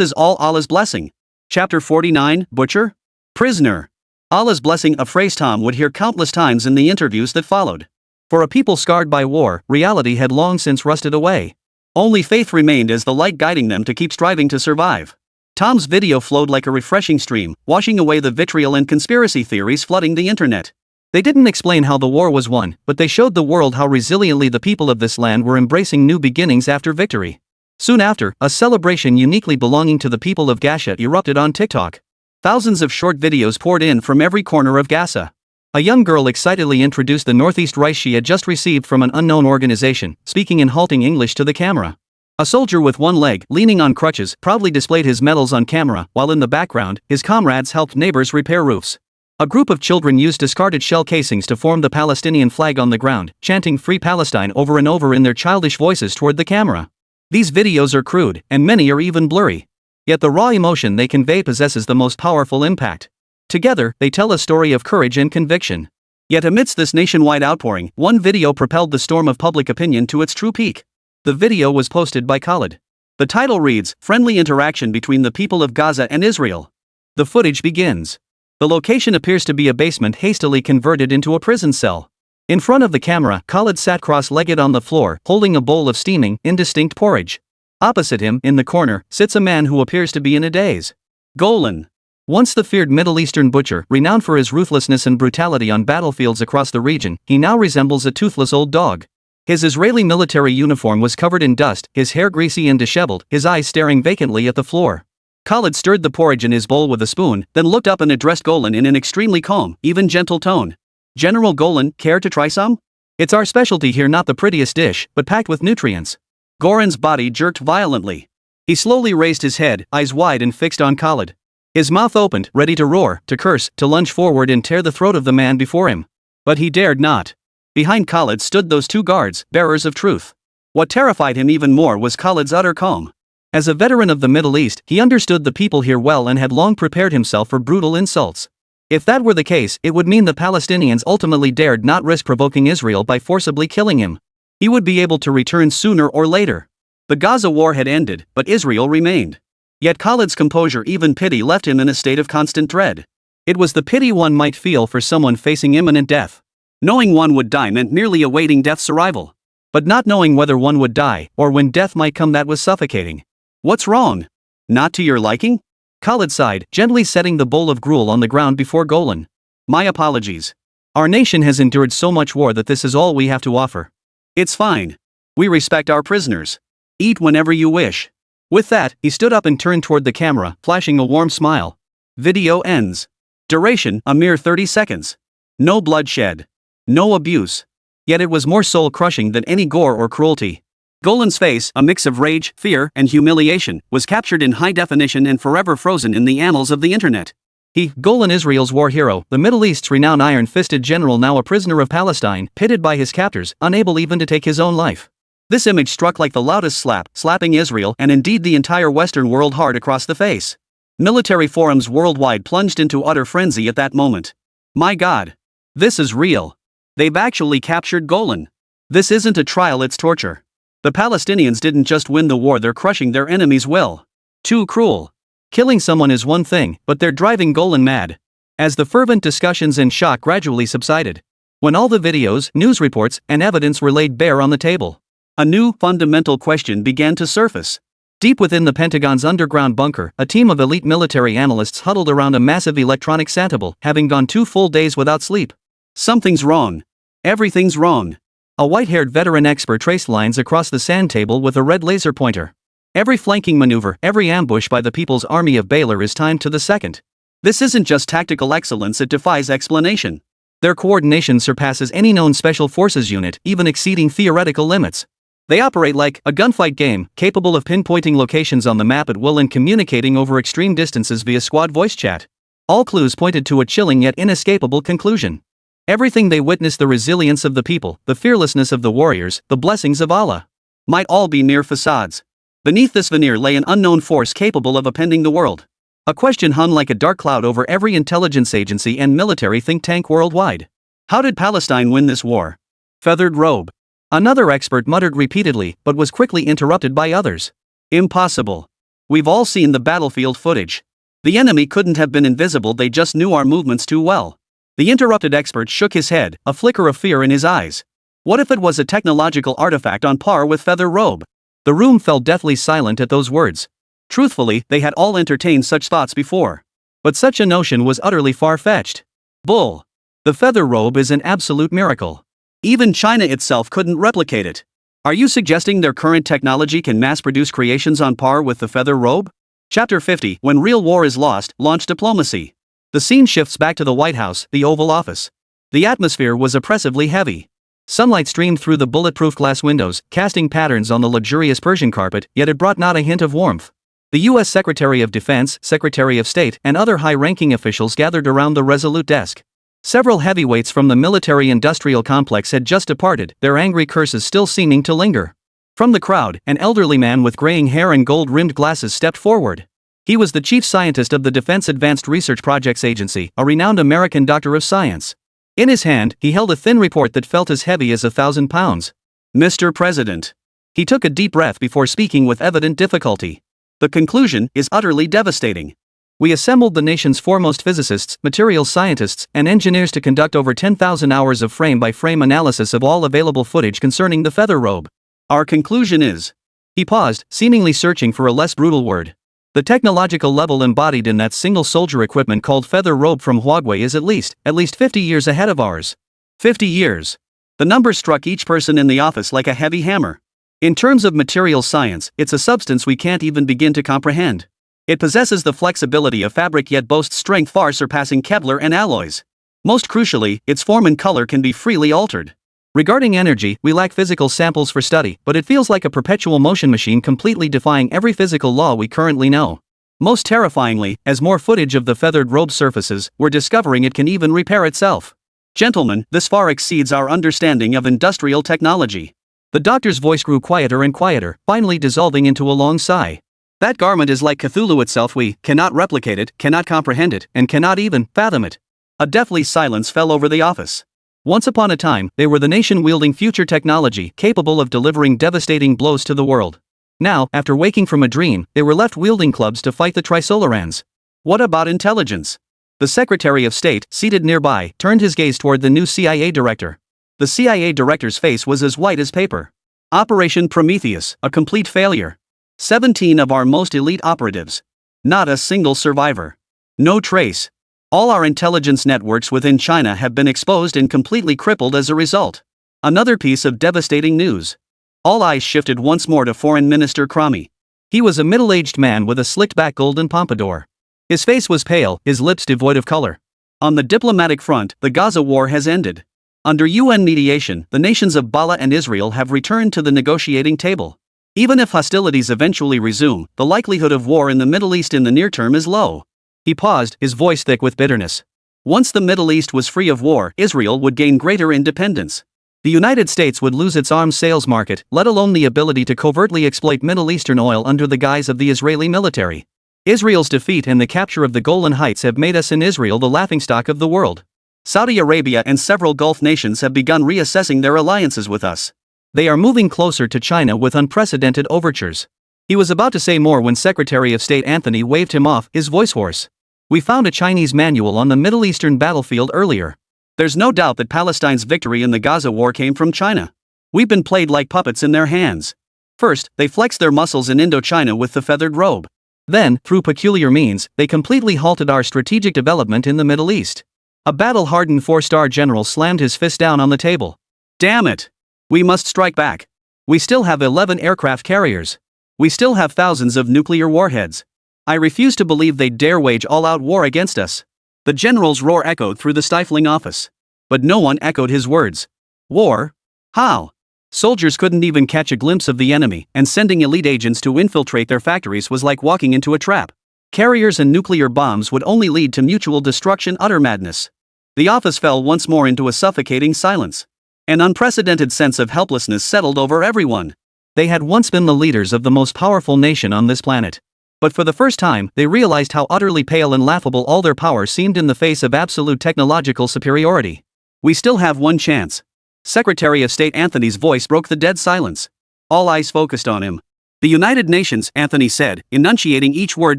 is all Allah's blessing." Chapter 49, Butcher? Prisoner. Allah's blessing, a phrase Tom would hear countless times in the interviews that followed. For a people scarred by war, reality had long since rusted away. Only faith remained as the light guiding them to keep striving to survive. Tom's video flowed like a refreshing stream, washing away the vitriol and conspiracy theories flooding the internet. They didn't explain how the war was won, but they showed the world how resiliently the people of this land were embracing new beginnings after victory. Soon after, a celebration uniquely belonging to the people of Gaza erupted on TikTok. Thousands of short videos poured in from every corner of Gaza. A young girl excitedly introduced the Northeast rice she had just received from an unknown organization, speaking in halting English to the camera. A soldier with one leg, leaning on crutches, proudly displayed his medals on camera, while in the background, his comrades helped neighbors repair roofs. A group of children used discarded shell casings to form the Palestinian flag on the ground, chanting "Free Palestine" over and over in their childish voices toward the camera. These videos are crude, and many are even blurry. Yet the raw emotion they convey possesses the most powerful impact. Together, they tell a story of courage and conviction. Yet amidst this nationwide outpouring, one video propelled the storm of public opinion to its true peak. The video was posted by Khalid. The title reads, "Friendly Interaction Between the People of Gaza and Israel." The footage begins. The location appears to be a basement hastily converted into a prison cell. In front of the camera, Khalid sat cross-legged on the floor, holding a bowl of steaming, indistinct porridge. Opposite him, in the corner, sits a man who appears to be in a daze. Golan. Once the feared Middle Eastern butcher, renowned for his ruthlessness and brutality on battlefields across the region, he now resembles a toothless old dog. His Israeli military uniform was covered in dust, his hair greasy and disheveled, his eyes staring vacantly at the floor. Khalid stirred the porridge in his bowl with a spoon, then looked up and addressed Golan in an extremely calm, even gentle tone. "General Golan, care to try some? It's our specialty here, not the prettiest dish, but packed with nutrients." Goran's body jerked violently. He slowly raised his head, eyes wide and fixed on Khalid. His mouth opened, ready to roar, to curse, to lunge forward and tear the throat of the man before him. But he dared not. Behind Khalid stood those two guards, bearers of truth. What terrified him even more was Khalid's utter calm. As a veteran of the Middle East, he understood the people here well and had long prepared himself for brutal insults. If that were the case, it would mean the Palestinians ultimately dared not risk provoking Israel by forcibly killing him. He would be able to return sooner or later. The Gaza war had ended, but Israel remained. Yet Khalid's composure, even pity, left him in a state of constant dread. It was the pity one might feel for someone facing imminent death. Knowing one would die meant merely awaiting death's arrival. But not knowing whether one would die, or when death might come, that was suffocating. "What's wrong? Not to your liking?" Khalid sighed, gently setting the bowl of gruel on the ground before Golan. "My apologies. Our nation has endured so much war that this is all we have to offer." "It's fine. We respect our prisoners. Eat whenever you wish." With that, he stood up and turned toward the camera, flashing a warm smile. Video ends. Duration, a mere 30 seconds. No bloodshed. No abuse. Yet it was more soul-crushing than any gore or cruelty. Golan's face, a mix of rage, fear, and humiliation, was captured in high definition and forever frozen in the annals of the internet. He, Golan, Israel's war hero, the Middle East's renowned iron-fisted general, now a prisoner of Palestine, pitted by his captors, unable even to take his own life. This image struck like the loudest slap, slapping Israel and indeed the entire Western world hard across the face. Military forums worldwide plunged into utter frenzy at that moment. My God. This is real. They've actually captured Golan. This isn't a trial, it's torture. The Palestinians didn't just win the war, they're crushing their enemy's will. Too cruel. Killing someone is one thing, but they're driving Golan mad. As the fervent discussions and shock gradually subsided, when all the videos, news reports, and evidence were laid bare on the table, a new, fundamental question began to surface. Deep within the Pentagon's underground bunker, a team of elite military analysts huddled around a massive electronic santable, having gone 2 full days without sleep. Something's wrong. Everything's wrong. A white-haired veteran expert traced lines across the sand table with a red laser pointer. Every flanking maneuver, every ambush by the People's Army of Baylor is timed to the second. This isn't just tactical excellence, it defies explanation. Their coordination surpasses any known special forces unit, even exceeding theoretical limits. They operate like a gunfight game, capable of pinpointing locations on the map at will and communicating over extreme distances via squad voice chat. All clues pointed to a chilling yet inescapable conclusion. Everything they witnessed, the resilience of the people, the fearlessness of the warriors, the blessings of Allah, might all be mere facades. Beneath this veneer lay an unknown force capable of upending the world. A question hung like a dark cloud over every intelligence agency and military think tank worldwide. How did Palestine win this war? Feathered robe. Another expert muttered repeatedly, but was quickly interrupted by others. Impossible. We've all seen the battlefield footage. The enemy couldn't have been invisible, they just knew our movements too well. The interrupted expert shook his head, a flicker of fear in his eyes. What if it was a technological artifact on par with feather robe? The room fell deathly silent at those words. Truthfully, they had all entertained such thoughts before. But such a notion was utterly far-fetched. Bull. The feather robe is an absolute miracle. Even China itself couldn't replicate it. Are you suggesting their current technology can mass-produce creations on par with the feather robe? Chapter 50, When Real War is Lost, Launch Diplomacy. The scene shifts back to the White House, the Oval Office. The atmosphere was oppressively heavy. Sunlight streamed through the bulletproof glass windows, casting patterns on the luxurious Persian carpet, yet it brought not a hint of warmth. The U.S. Secretary of Defense, Secretary of State, and other high-ranking officials gathered around the resolute desk. Several heavyweights from the military-industrial complex had just departed, their angry curses still seeming to linger. From the crowd, an elderly man with graying hair and gold-rimmed glasses stepped forward. He was the chief scientist of the Defense Advanced Research Projects Agency, a renowned American doctor of science. In his hand, he held a thin report that felt as heavy as 1,000 pounds. Mr. President. He took a deep breath before speaking with evident difficulty. The conclusion is utterly devastating. We assembled the nation's foremost physicists, materials scientists, and engineers to conduct over 10,000 hours of frame-by-frame analysis of all available footage concerning the feather robe. Our conclusion is... He paused, seemingly searching for a less brutal word. The technological level embodied in that single soldier equipment called feather robe from Huawei is at least 50 years ahead of ours. 50 years. The number struck each person in the office like a heavy hammer. In terms of material science, it's a substance we can't even begin to comprehend. It possesses the flexibility of fabric yet boasts strength far surpassing Kevlar and alloys. Most crucially, its form and color can be freely altered. Regarding energy, we lack physical samples for study, but it feels like a perpetual motion machine completely defying every physical law we currently know. Most terrifyingly, as more footage of the feathered robe surfaces, we're discovering it can even repair itself. Gentlemen, this far exceeds our understanding of industrial technology. The doctor's voice grew quieter and quieter, finally dissolving into a long sigh. That garment is like Cthulhu itself. We cannot replicate it, cannot comprehend it, and cannot even fathom it. A deathly silence fell over the office. Once upon a time, they were the nation wielding future technology capable of delivering devastating blows to the world. Now, after waking from a dream, they were left wielding clubs to fight the Trisolarans. What about intelligence? The Secretary of State, seated nearby, turned his gaze toward the new CIA director. The CIA director's face was as white as paper. Operation Prometheus, a complete failure. 17 of our most elite operatives. Not a single survivor. No trace. All our intelligence networks within China have been exposed and completely crippled as a result. Another piece of devastating news. All eyes shifted once more to Foreign Minister Cromie. He was a middle-aged man with a slicked-back golden pompadour. His face was pale, his lips devoid of color. On the diplomatic front, the Gaza war has ended. Under UN mediation, the nations of Bala and Israel have returned to the negotiating table. Even if hostilities eventually resume, the likelihood of war in the Middle East in the near term is low. He paused, his voice thick with bitterness. Once the Middle East was free of war, Israel would gain greater independence. The United States would lose its arms sales market, let alone the ability to covertly exploit Middle Eastern oil under the guise of the Israeli military. Israel's defeat and the capture of the Golan Heights have made us in Israel the laughingstock of the world. Saudi Arabia and several Gulf nations have begun reassessing their alliances with us. They are moving closer to China with unprecedented overtures. He was about to say more when Secretary of State Anthony waved him off, his voice hoarse. We found a Chinese manual on the Middle Eastern battlefield earlier. There's no doubt that Palestine's victory in the Gaza war came from China. We've been played like puppets in their hands. First, they flexed their muscles in Indochina with the feathered robe. Then, through peculiar means, they completely halted our strategic development in the Middle East. A battle-hardened four-star general slammed his fist down on the table. Damn it! We must strike back. We still have 11 aircraft carriers. We still have thousands of nuclear warheads. I refuse to believe they'd dare wage all-out war against us. The general's roar echoed through the stifling office. But no one echoed his words. War? How? Soldiers couldn't even catch a glimpse of the enemy, and sending elite agents to infiltrate their factories was like walking into a trap. Carriers and nuclear bombs would only lead to mutual destruction, utter madness. The office fell once more into a suffocating silence. An unprecedented sense of helplessness settled over everyone. They had once been the leaders of the most powerful nation on this planet. But for the first time, they realized how utterly pale and laughable all their power seemed in the face of absolute technological superiority. We still have one chance. Secretary of State Anthony's voice broke the dead silence. All eyes focused on him. The United Nations, Anthony said, enunciating each word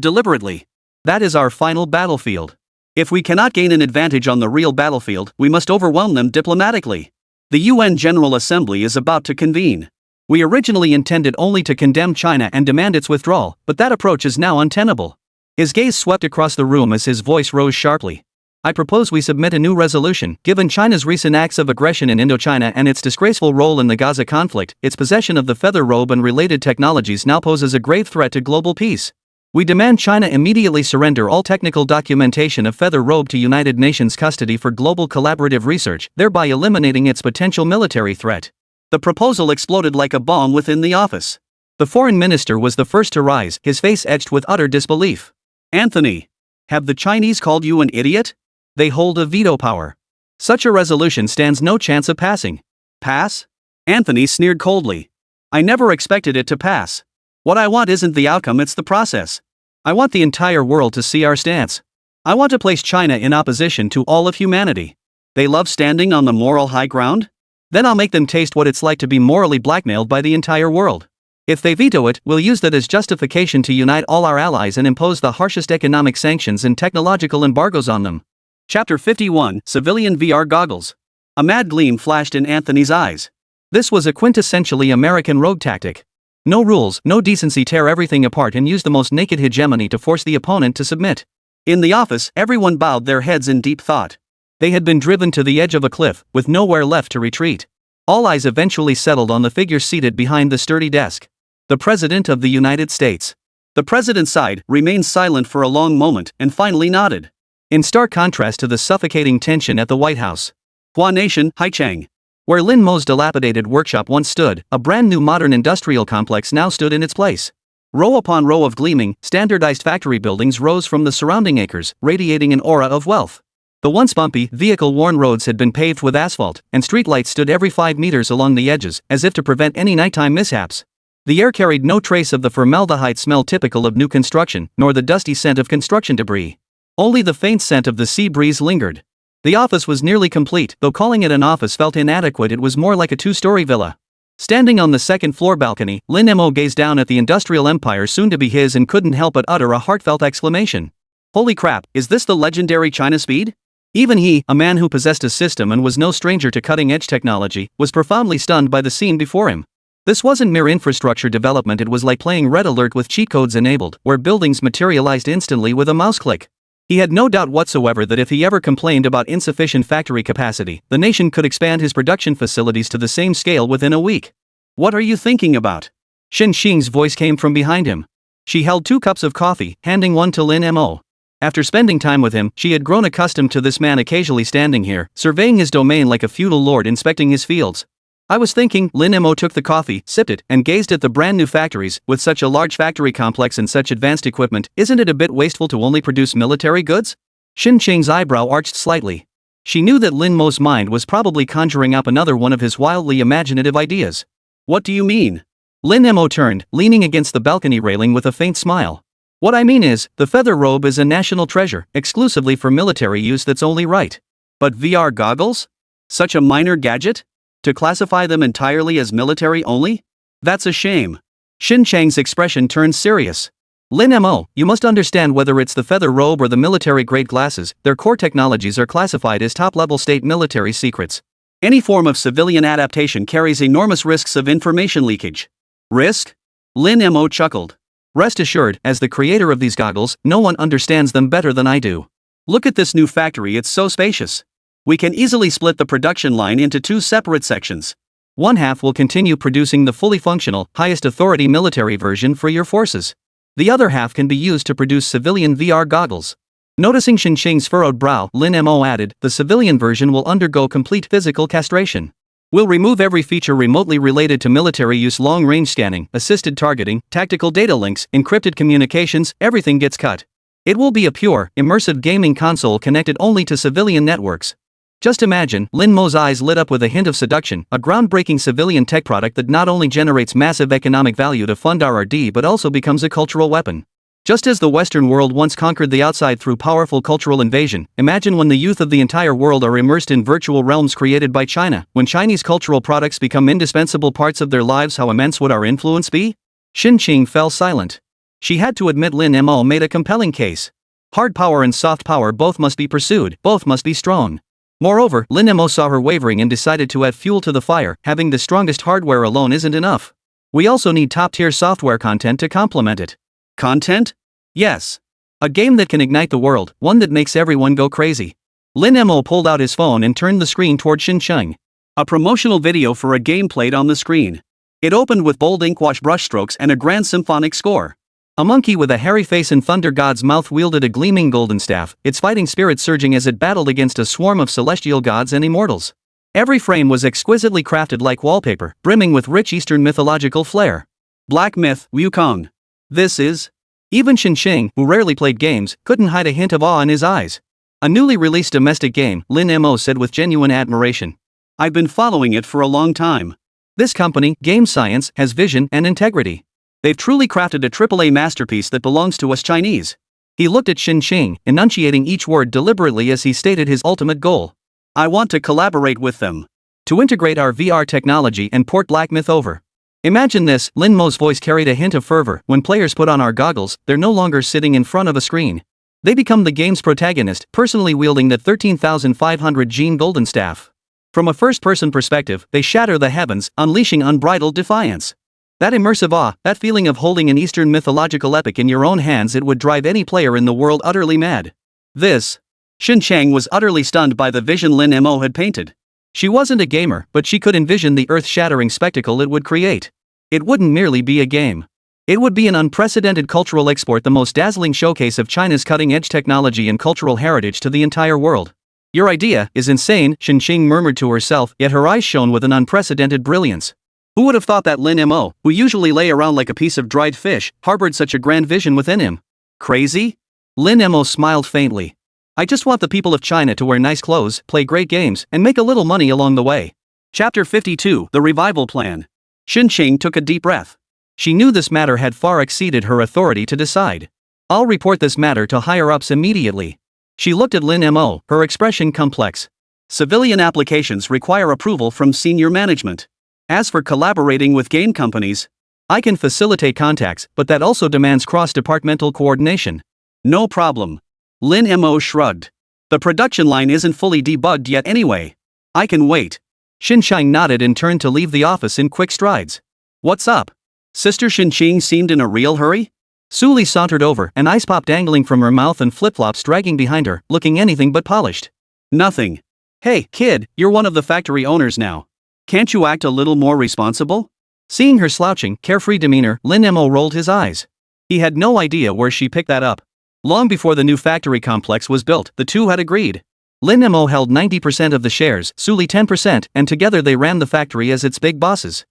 deliberately. That is our final battlefield. If we cannot gain an advantage on the real battlefield, we must overwhelm them diplomatically. The UN General Assembly is about to convene. We originally intended only to condemn China and demand its withdrawal, but that approach is now untenable. His gaze swept across the room as his voice rose sharply. I propose we submit a new resolution. Given China's recent acts of aggression in Indochina and its disgraceful role in the Gaza conflict, its possession of the feather robe and related technologies now poses a grave threat to global peace. We demand China immediately surrender all technical documentation of feather robe to United Nations custody for global collaborative research, thereby eliminating its potential military threat. The proposal exploded like a bomb within the office. The foreign minister was the first to rise, his face etched with utter disbelief. Anthony, have the Chinese called you an idiot? They hold a veto power. Such a resolution stands no chance of passing. Pass? Anthony sneered coldly. I never expected it to pass. What I want isn't the outcome, it's the process. I want the entire world to see our stance. I want to place China in opposition to all of humanity. They love standing on the moral high ground? Then I'll make them taste what it's like to be morally blackmailed by the entire world. If they veto it, we'll use that as justification to unite all our allies and impose the harshest economic sanctions and technological embargoes on them. Chapter 51, Civilian VR Goggles. A mad gleam flashed in Anthony's eyes. This was a quintessentially American rogue tactic. No rules, no decency, tear everything apart and use the most naked hegemony to force the opponent to submit. In the office, everyone bowed their heads in deep thought. They had been driven to the edge of a cliff, with nowhere left to retreat. All eyes eventually settled on the figure seated behind the sturdy desk. The President of the United States. The president sighed, remained silent for a long moment, and finally nodded. In stark contrast to the suffocating tension at the White House. Hua Nation, Haichang. Where Lin Mo's dilapidated workshop once stood, a brand new modern industrial complex now stood in its place. Row upon row of gleaming, standardized factory buildings rose from the surrounding acres, radiating an aura of wealth. The once bumpy, vehicle-worn roads had been paved with asphalt, and streetlights stood every 5 meters along the edges, as if to prevent any nighttime mishaps. The air carried no trace of the formaldehyde smell typical of new construction, nor the dusty scent of construction debris. Only the faint scent of the sea breeze lingered. The office was nearly complete, though calling it an office felt inadequate. It was more like a 2-story villa. Standing on the second-floor balcony, Lin Mo gazed down at the industrial empire soon to be his and couldn't help but utter a heartfelt exclamation. Holy crap, is this the legendary China speed? Even he, a man who possessed a system and was no stranger to cutting-edge technology, was profoundly stunned by the scene before him. This wasn't mere infrastructure development, it was like playing Red Alert with cheat codes enabled, where buildings materialized instantly with a mouse click. He had no doubt whatsoever that if he ever complained about insufficient factory capacity, the nation could expand his production facilities to the same scale within a week. What are you thinking about? Xin Xing's voice came from behind him. She held 2 cups of coffee, handing one to Lin Mo. After spending time with him, she had grown accustomed to this man occasionally standing here, surveying his domain like a feudal lord inspecting his fields. I was thinking. Lin Mo took the coffee, sipped it, and gazed at the brand new factories. With such a large factory complex and such advanced equipment, isn't it a bit wasteful to only produce military goods? Xin Qing's eyebrow arched slightly. She knew that Lin Mo's mind was probably conjuring up another one of his wildly imaginative ideas. What do you mean? Lin Mo turned, leaning against the balcony railing with a faint smile. What I mean is, the feather robe is a national treasure, exclusively for military use. That's only right. But VR goggles? Such a minor gadget? To classify them entirely as military only? That's a shame. Xin Chang's expression turned serious. Lin Mo, you must understand, whether it's the feather robe or the military-grade glasses, their core technologies are classified as top-level state military secrets. Any form of civilian adaptation carries enormous risks of information leakage. Risk? Lin Mo chuckled. Rest assured, as the creator of these goggles, no one understands them better than I do. Look at this new factory, it's so spacious. We can easily split the production line into 2 separate sections. One half will continue producing the fully functional, highest authority military version for your forces. The other half can be used to produce civilian VR goggles. Noticing Xin Xing's furrowed brow, Lin Mo added, the civilian version will undergo complete physical castration. We'll remove every feature remotely related to military use: long-range scanning, assisted targeting, tactical data links, encrypted communications, everything gets cut. It will be a pure, immersive gaming console connected only to civilian networks. Just imagine. Lin Mo's eyes lit up with a hint of seduction, a groundbreaking civilian tech product that not only generates massive economic value to fund R&D but also becomes a cultural weapon. Just as the Western world once conquered the outside through powerful cultural invasion, imagine when the youth of the entire world are immersed in virtual realms created by China. When Chinese cultural products become indispensable parts of their lives, how immense would our influence be? Xin Qing fell silent. She had to admit Lin Mo made a compelling case. Hard power and soft power both must be pursued, both must be strong. Moreover, Lin Mo saw her wavering and decided to add fuel to the fire. Having the strongest hardware alone isn't enough. We also need top-tier software content to complement it. Content? Yes. A game that can ignite the world, one that makes everyone go crazy. Lin Mo pulled out his phone and turned the screen toward Xin Cheng. A promotional video for a game played on the screen. It opened with bold inkwash brushstrokes and a grand symphonic score. A monkey with a hairy face and thunder god's mouth wielded a gleaming golden staff, its fighting spirit surging as it battled against a swarm of celestial gods and immortals. Every frame was exquisitely crafted like wallpaper, brimming with rich Eastern mythological flair. Black myth, Wukong. This is... Even Xin Xing, who rarely played games, couldn't hide a hint of awe in his eyes. A newly released domestic game, Lin Mo said with genuine admiration. I've been following it for a long time. This company, Game Science, has vision and integrity. They've truly crafted a AAA masterpiece that belongs to us Chinese. He looked at Xin Xing, enunciating each word deliberately as he stated his ultimate goal. I want to collaborate with them. To integrate our VR technology and port Black Myth over. Imagine this. Lin Mo's voice carried a hint of fervor. When players put on our goggles, they're no longer sitting in front of a screen. They become the game's protagonist, personally wielding the 13,500 gene golden staff. From a first-person perspective, they shatter the heavens, unleashing unbridled defiance. That immersive awe, that feeling of holding an Eastern mythological epic in your own hands, it would drive any player in the world utterly mad. This. Xin Cheng was utterly stunned by the vision Lin Mo had painted. She wasn't a gamer, but she could envision the earth-shattering spectacle it would create. It wouldn't merely be a game. It would be an unprecedented cultural export, the most dazzling showcase of China's cutting-edge technology and cultural heritage to the entire world. Your idea is insane, Xinqing murmured to herself, yet her eyes shone with an unprecedented brilliance. Who would have thought that Lin Mo, who usually lay around like a piece of dried fish, harbored such a grand vision within him? Crazy? Lin Mo smiled faintly. I just want the people of China to wear nice clothes, play great games, and make a little money along the way. Chapter 52, The Revival Plan. Xinqing took a deep breath. She knew this matter had far exceeded her authority to decide. I'll report this matter to higher-ups immediately. She looked at Lin Mo, her expression complex. Civilian applications require approval from senior management. As for collaborating with game companies, I can facilitate contacts, but that also demands cross-departmental coordination. No problem. Lin Mo shrugged. The production line isn't fully debugged yet anyway. I can wait. Xinqing nodded and turned to leave the office in quick strides. What's up? Sister Xinqing seemed in a real hurry. Suli sauntered over, an ice pop dangling from her mouth and flip-flops dragging behind her, looking anything but polished. Nothing. Hey, kid, you're one of the factory owners now. Can't you act a little more responsible? Seeing her slouching, carefree demeanor, Lin Mo rolled his eyes. He had no idea where she picked that up. Long before the new factory complex was built, the two had agreed. Lin Mo held 90% of the shares, Suli 10%, and together they ran the factory as its big bosses.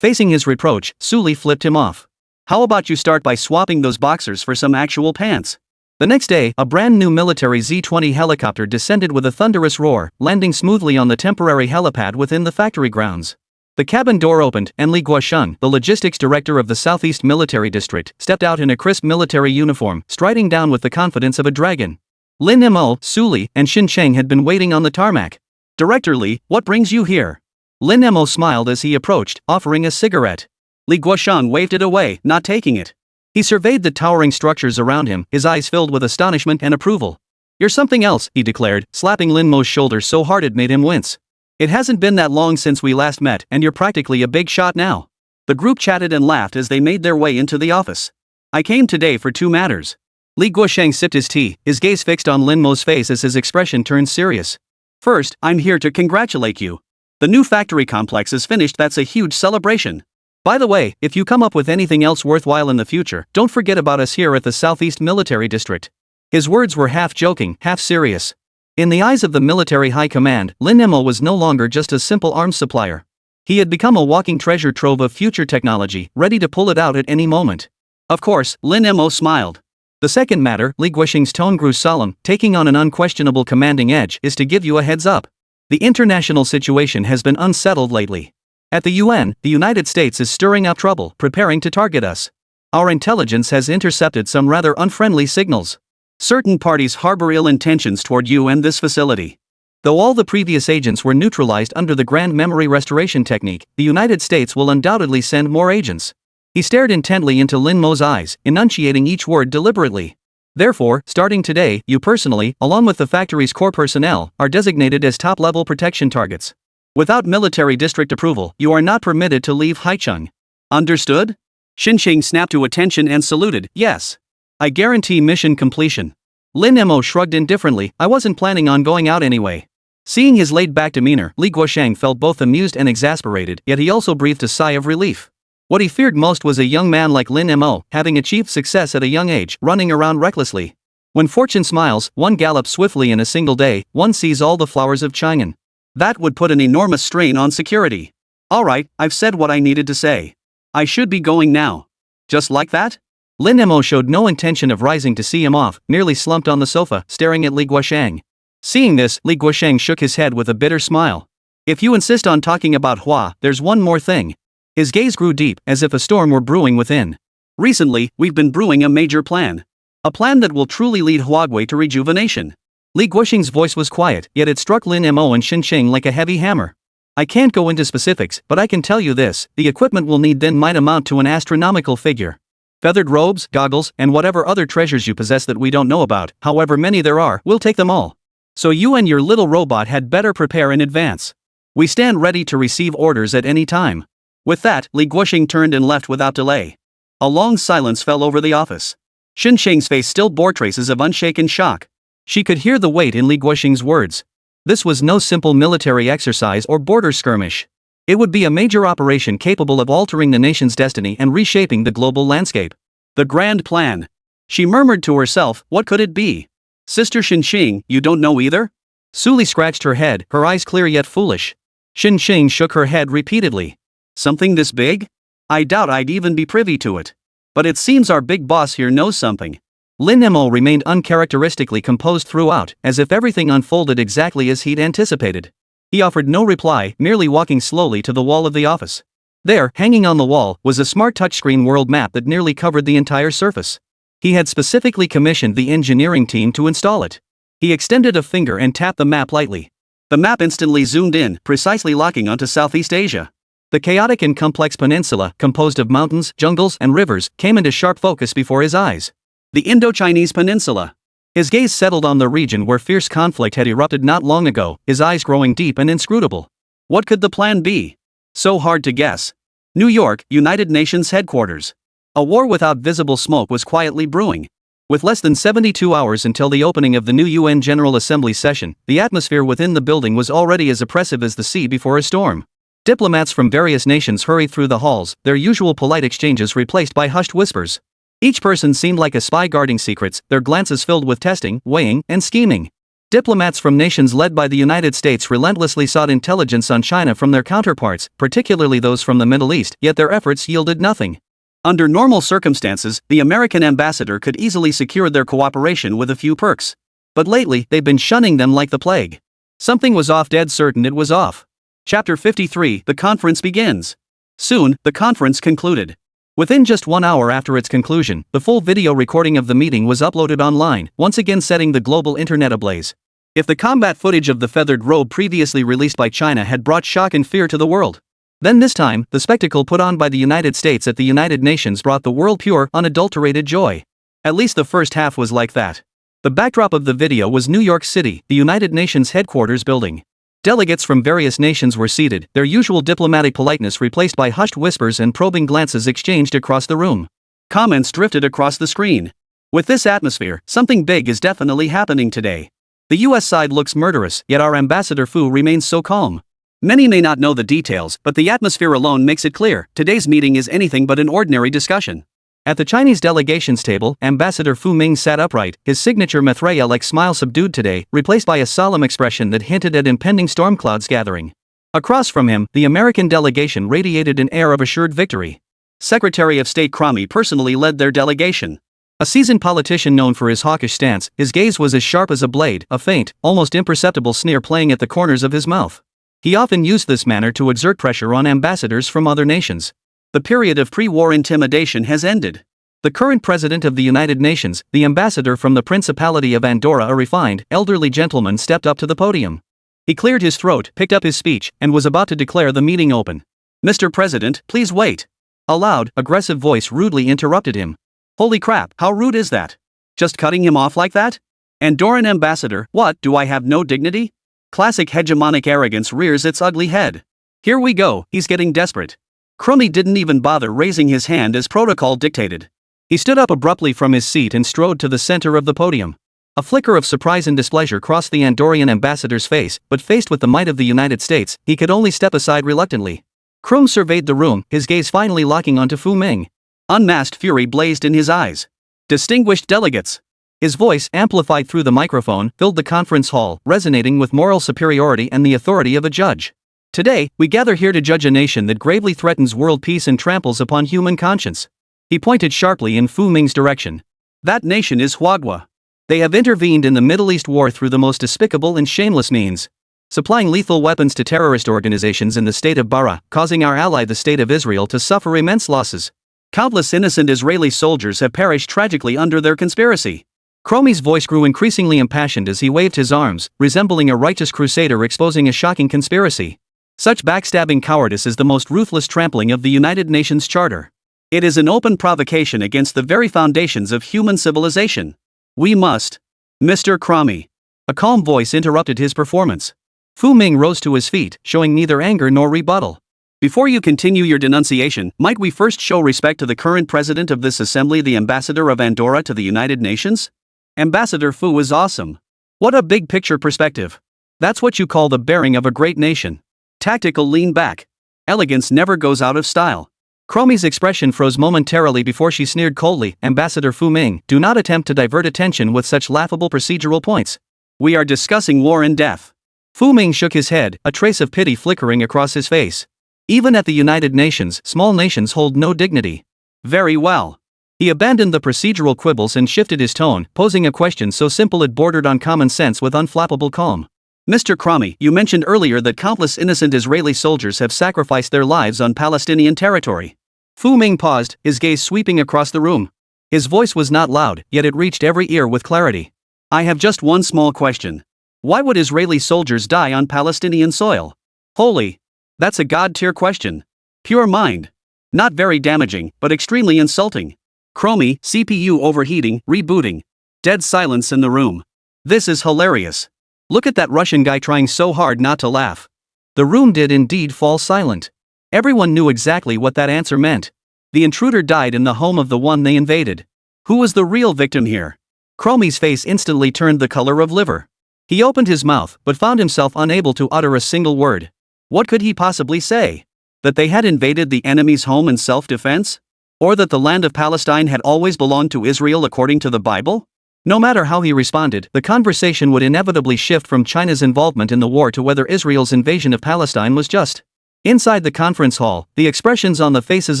Facing his reproach, Suli flipped him off. How about you start by swapping those boxers for some actual pants? The next day, a brand new military Z-20 helicopter descended with a thunderous roar, landing smoothly on the temporary helipad within the factory grounds. The cabin door opened, and Li Guosheng, the logistics director of the Southeast Military District, stepped out in a crisp military uniform, striding down with the confidence of a dragon. Lin Mo, Suli, and Xinqing had been waiting on the tarmac. Director Li, what brings you here? Lin Mo smiled as he approached, offering a cigarette. Li Guosheng waved it away, not taking it. He surveyed the towering structures around him, his eyes filled with astonishment and approval. You're something else, he declared, slapping Lin Mo's shoulder so hard it made him wince. It hasn't been that long since we last met, and you're practically a big shot now. The group chatted and laughed as they made their way into the office. I came today for two matters. Li Guosheng sipped his tea, his gaze fixed on Lin Mo's face as his expression turned serious. First, I'm here to congratulate you. The new factory complex is finished. That's a huge celebration. By the way, if you come up with anything else worthwhile in the future, don't forget about us here at the Southeast Military District. His words were half joking, half serious. In the eyes of the military high command, Lin Mo was no longer just a simple arms supplier. He had become a walking treasure trove of future technology, ready to pull it out at any moment. Of course, Lin Mo smiled. The second matter, Li Guosheng's tone grew solemn, taking on an unquestionable commanding edge, is to give you a heads up. The international situation has been unsettled lately. At the UN, the United States is stirring up trouble, preparing to target us. Our intelligence has intercepted some rather unfriendly signals. Certain parties harbor ill intentions toward you and this facility. Though all the previous agents were neutralized under the Grand Memory Restoration Technique, the United States will undoubtedly send more agents. He stared intently into Lin Mo's eyes, enunciating each word deliberately. Therefore, starting today, you personally, along with the factory's core personnel, are designated as top-level protection targets. Without military district approval, you are not permitted to leave Haicheng. Understood? Xinqing snapped to attention and saluted, yes. I guarantee mission completion. Lin Mo shrugged indifferently, I wasn't planning on going out anyway. Seeing his laid-back demeanor, Li Guosheng felt both amused and exasperated, yet he also breathed a sigh of relief. What he feared most was a young man like Lin Mo, having achieved success at a young age, running around recklessly. When fortune smiles, one gallops swiftly in a single day, one sees all the flowers of Chang'an. That would put an enormous strain on security. Alright, I've said what I needed to say. I should be going now. Just like that? Lin Mo showed no intention of rising to see him off, merely slumped on the sofa, staring at Li Guosheng. Seeing this, Li Guosheng shook his head with a bitter smile. If you insist on talking about Hua, there's one more thing. His gaze grew deep, as if a storm were brewing within. Recently, we've been brewing a major plan. A plan that will truly lead Huawei to rejuvenation. Li Guosheng's voice was quiet, yet it struck Lin Mo and Xinqing like a heavy hammer. I can't go into specifics, but I can tell you this, the equipment we'll need then might amount to an astronomical figure. Feathered robes, goggles, and whatever other treasures you possess that we don't know about, however many there are, we'll take them all. So you and your little robot had better prepare in advance. We stand ready to receive orders at any time. With that, Li Guosheng turned and left without delay. A long silence fell over the office. Xinqing's face still bore traces of unshaken shock. She could hear the weight in Li Guosheng's words. This was no simple military exercise or border skirmish. It would be a major operation capable of altering the nation's destiny and reshaping the global landscape. The grand plan. She murmured to herself, what could it be? Sister Xinxing, you don't know either? Suli scratched her head, her eyes clear yet foolish. Xinxing shook her head repeatedly. Something this big? I doubt I'd even be privy to it. But it seems our big boss here knows something. Lin Mo remained uncharacteristically composed throughout, as if everything unfolded exactly as he'd anticipated. He offered no reply, merely walking slowly to the wall of the office. There, hanging on the wall, was a smart touchscreen world map that nearly covered the entire surface. He had specifically commissioned the engineering team to install it. He extended a finger and tapped the map lightly. The map instantly zoomed in, precisely locking onto Southeast Asia. The chaotic and complex peninsula, composed of mountains, jungles, and rivers, came into sharp focus before his eyes. The Indo-Chinese Peninsula. His gaze settled on the region where fierce conflict had erupted not long ago, his eyes growing deep and inscrutable. What could the plan be? So hard to guess. New York, United Nations headquarters. A war without visible smoke was quietly brewing. With less than 72 hours until the opening of the new UN General Assembly session, the atmosphere within the building was already as oppressive as the sea before a storm. Diplomats from various nations hurried through the halls, their usual polite exchanges replaced by hushed whispers. Each person seemed like a spy guarding secrets, their glances filled with testing, weighing, and scheming. Diplomats from nations led by the United States relentlessly sought intelligence on China from their counterparts, particularly those from the Middle East, yet their efforts yielded nothing. Under normal circumstances, the American ambassador could easily secure their cooperation with a few perks. But lately, they've been shunning them like the plague. Something was off, dead certain it was off. Chapter 53, the conference begins. Soon, the conference concluded. Within just 1 hour after its conclusion, the full video recording of the meeting was uploaded online, once again setting the global internet ablaze. If the combat footage of the feathered robe previously released by China had brought shock and fear to the world, then this time, the spectacle put on by the United States at the United Nations brought the world pure, unadulterated joy. At least the first half was like that. The backdrop of the video was New York City, the United Nations headquarters building. Delegates from various nations were seated, their usual diplomatic politeness replaced by hushed whispers and probing glances exchanged across the room. Comments drifted across the screen. With this atmosphere, something big is definitely happening today. The US side looks murderous, yet our ambassador Fu remains so calm. Many may not know the details, but the atmosphere alone makes it clear, today's meeting is anything but an ordinary discussion. At the Chinese delegation's table, Ambassador Fu Ming sat upright, his signature Maitreya-like smile subdued today, replaced by a solemn expression that hinted at impending storm clouds gathering. Across from him, the American delegation radiated an air of assured victory. Secretary of State Cromie personally led their delegation. A seasoned politician known for his hawkish stance, his gaze was as sharp as a blade, a faint, almost imperceptible sneer playing at the corners of his mouth. He often used this manner to exert pressure on ambassadors from other nations. The period of pre-war intimidation has ended. The current president of the United Nations, the ambassador from the Principality of Andorra, a refined, elderly gentleman, stepped up to the podium. He cleared his throat, picked up his speech, and was about to declare the meeting open. "Mr. President, please wait." A loud, aggressive voice rudely interrupted him. "Holy crap, how rude is that? Just cutting him off like that? Andorran ambassador, what, do I have no dignity?" Classic hegemonic arrogance rears its ugly head. Here we go, he's getting desperate. Cromie didn't even bother raising his hand as protocol dictated. He stood up abruptly from his seat and strode to the center of the podium. A flicker of surprise and displeasure crossed the Andorran ambassador's face, but faced with the might of the United States, he could only step aside reluctantly. Cromie surveyed the room, his gaze finally locking onto Fu Ming. Unmasked fury blazed in his eyes. "Distinguished delegates." His voice, amplified through the microphone, filled the conference hall, resonating with moral superiority and the authority of a judge. "Today, we gather here to judge a nation that gravely threatens world peace and tramples upon human conscience." He pointed sharply in Fu Ming's direction. "That nation is Huagua. They have intervened in the Middle East war through the most despicable and shameless means, supplying lethal weapons to terrorist organizations in the state of Bara, causing our ally the state of Israel to suffer immense losses. Countless innocent Israeli soldiers have perished tragically under their conspiracy." Cromie's voice grew increasingly impassioned as he waved his arms, resembling a righteous crusader exposing a shocking conspiracy. Such backstabbing cowardice is the most ruthless trampling of the United Nations Charter. It is an open provocation against the very foundations of human civilization. We must. "Mr. Cromie." A calm voice interrupted his performance. Fu Ming rose to his feet, showing neither anger nor rebuttal. "Before you continue your denunciation, might we first show respect to the current president of this assembly, the ambassador of Andorra to the United Nations?" Ambassador Fu is awesome. What a big picture perspective. That's what you call the bearing of a great nation. Tactical lean back. Elegance never goes out of style. Chromie's expression froze momentarily before she sneered coldly, Ambassador Fu Ming, do not attempt to divert attention with such laughable procedural points. We are discussing war and death. Fu Ming shook his head, a trace of pity flickering across his face. Even at the United Nations, small nations hold no dignity. Very well. He abandoned the procedural quibbles and shifted his tone, posing a question so simple it bordered on common sense with unflappable calm. Mr. Chromie, you mentioned earlier that countless innocent Israeli soldiers have sacrificed their lives on Palestinian territory. Fu Ming paused, his gaze sweeping across the room. His voice was not loud, yet it reached every ear with clarity. I have just one small question. Why would Israeli soldiers die on Palestinian soil? Holy. That's a god-tier question. Pure mind. Not very damaging, but extremely insulting. Chromie, CPU overheating, rebooting. Dead silence in the room. This is hilarious. Look at that Russian guy trying so hard not to laugh. The room did indeed fall silent. Everyone knew exactly what that answer meant. The intruder died in the home of the one they invaded. Who was the real victim here? Chromie's face instantly turned the color of liver. He opened his mouth, but found himself unable to utter a single word. What could he possibly say? That they had invaded the enemy's home in self-defense? Or that the land of Palestine had always belonged to Israel according to the Bible? No matter how he responded, the conversation would inevitably shift from China's involvement in the war to whether Israel's invasion of Palestine was just. Inside the conference hall, the expressions on the faces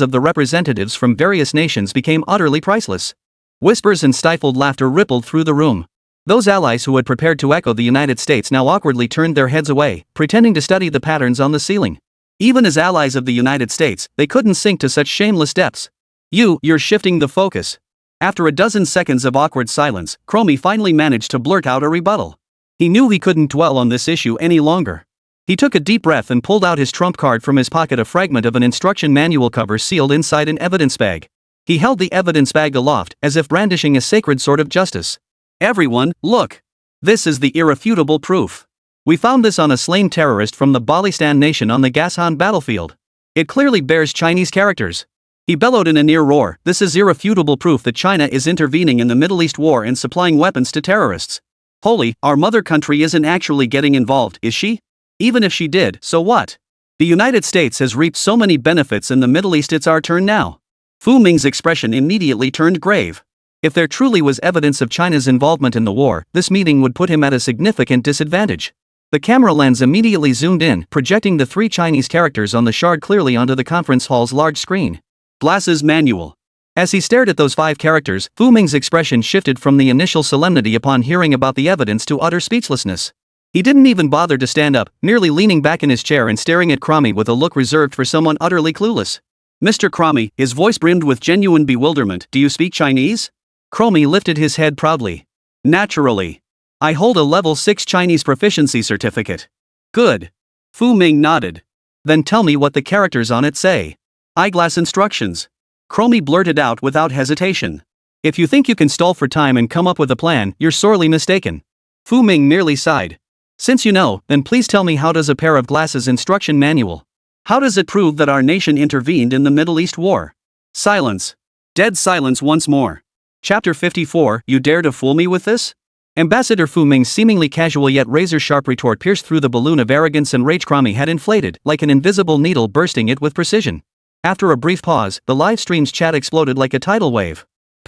of the representatives from various nations became utterly priceless. Whispers and stifled laughter rippled through the room. Those allies who had prepared to echo the United States now awkwardly turned their heads away, pretending to study the patterns on the ceiling. Even as allies of the United States, they couldn't sink to such shameless depths. You're shifting the focus. After a dozen seconds of awkward silence, Chromie finally managed to blurt out a rebuttal. He knew he couldn't dwell on this issue any longer. He took a deep breath and pulled out his trump card from his pocket, a fragment of an instruction manual cover sealed inside an evidence bag. He held the evidence bag aloft, as if brandishing a sacred sword of justice. Everyone, look! This is the irrefutable proof. We found this on a slain terrorist from the Balistan nation on the Gashan battlefield. It clearly bears Chinese characters. He bellowed in a near roar, this is irrefutable proof that China is intervening in the Middle East war and supplying weapons to terrorists. Holy, our mother country isn't actually getting involved, is she? Even if she did, so what? The United States has reaped so many benefits in the Middle East, it's our turn now. Fu Ming's expression immediately turned grave. If there truly was evidence of China's involvement in the war, this meeting would put him at a significant disadvantage. The camera lens immediately zoomed in, projecting the three Chinese characters on the shard clearly onto the conference hall's large screen. Glass's manual. As he stared at those 5 characters, Fu Ming's expression shifted from the initial solemnity upon hearing about the evidence to utter speechlessness. He didn't even bother to stand up, merely leaning back in his chair and staring at Chromie with a look reserved for someone utterly clueless. Mr. Chromie, his voice brimmed with genuine bewilderment, do you speak Chinese? Chromie lifted his head proudly. Naturally. I hold a level 6 Chinese proficiency certificate. Good. Fu Ming nodded. Then tell me what the characters on it say. Eyeglass instructions. Chromie blurted out without hesitation. If you think you can stall for time and come up with a plan, you're sorely mistaken. Fu Ming merely sighed. Since you know, then please tell me, how does a pair of glasses instruction manual? How does it prove that our nation intervened in the Middle East war? Silence. Dead silence once more. Chapter 54, You dare to fool me with this? Ambassador Fu Ming's seemingly casual yet razor-sharp retort pierced through the balloon of arrogance and rage Chromie had inflated, like an invisible needle bursting it with precision. After a brief pause, the live stream's chat exploded like a tidal wave.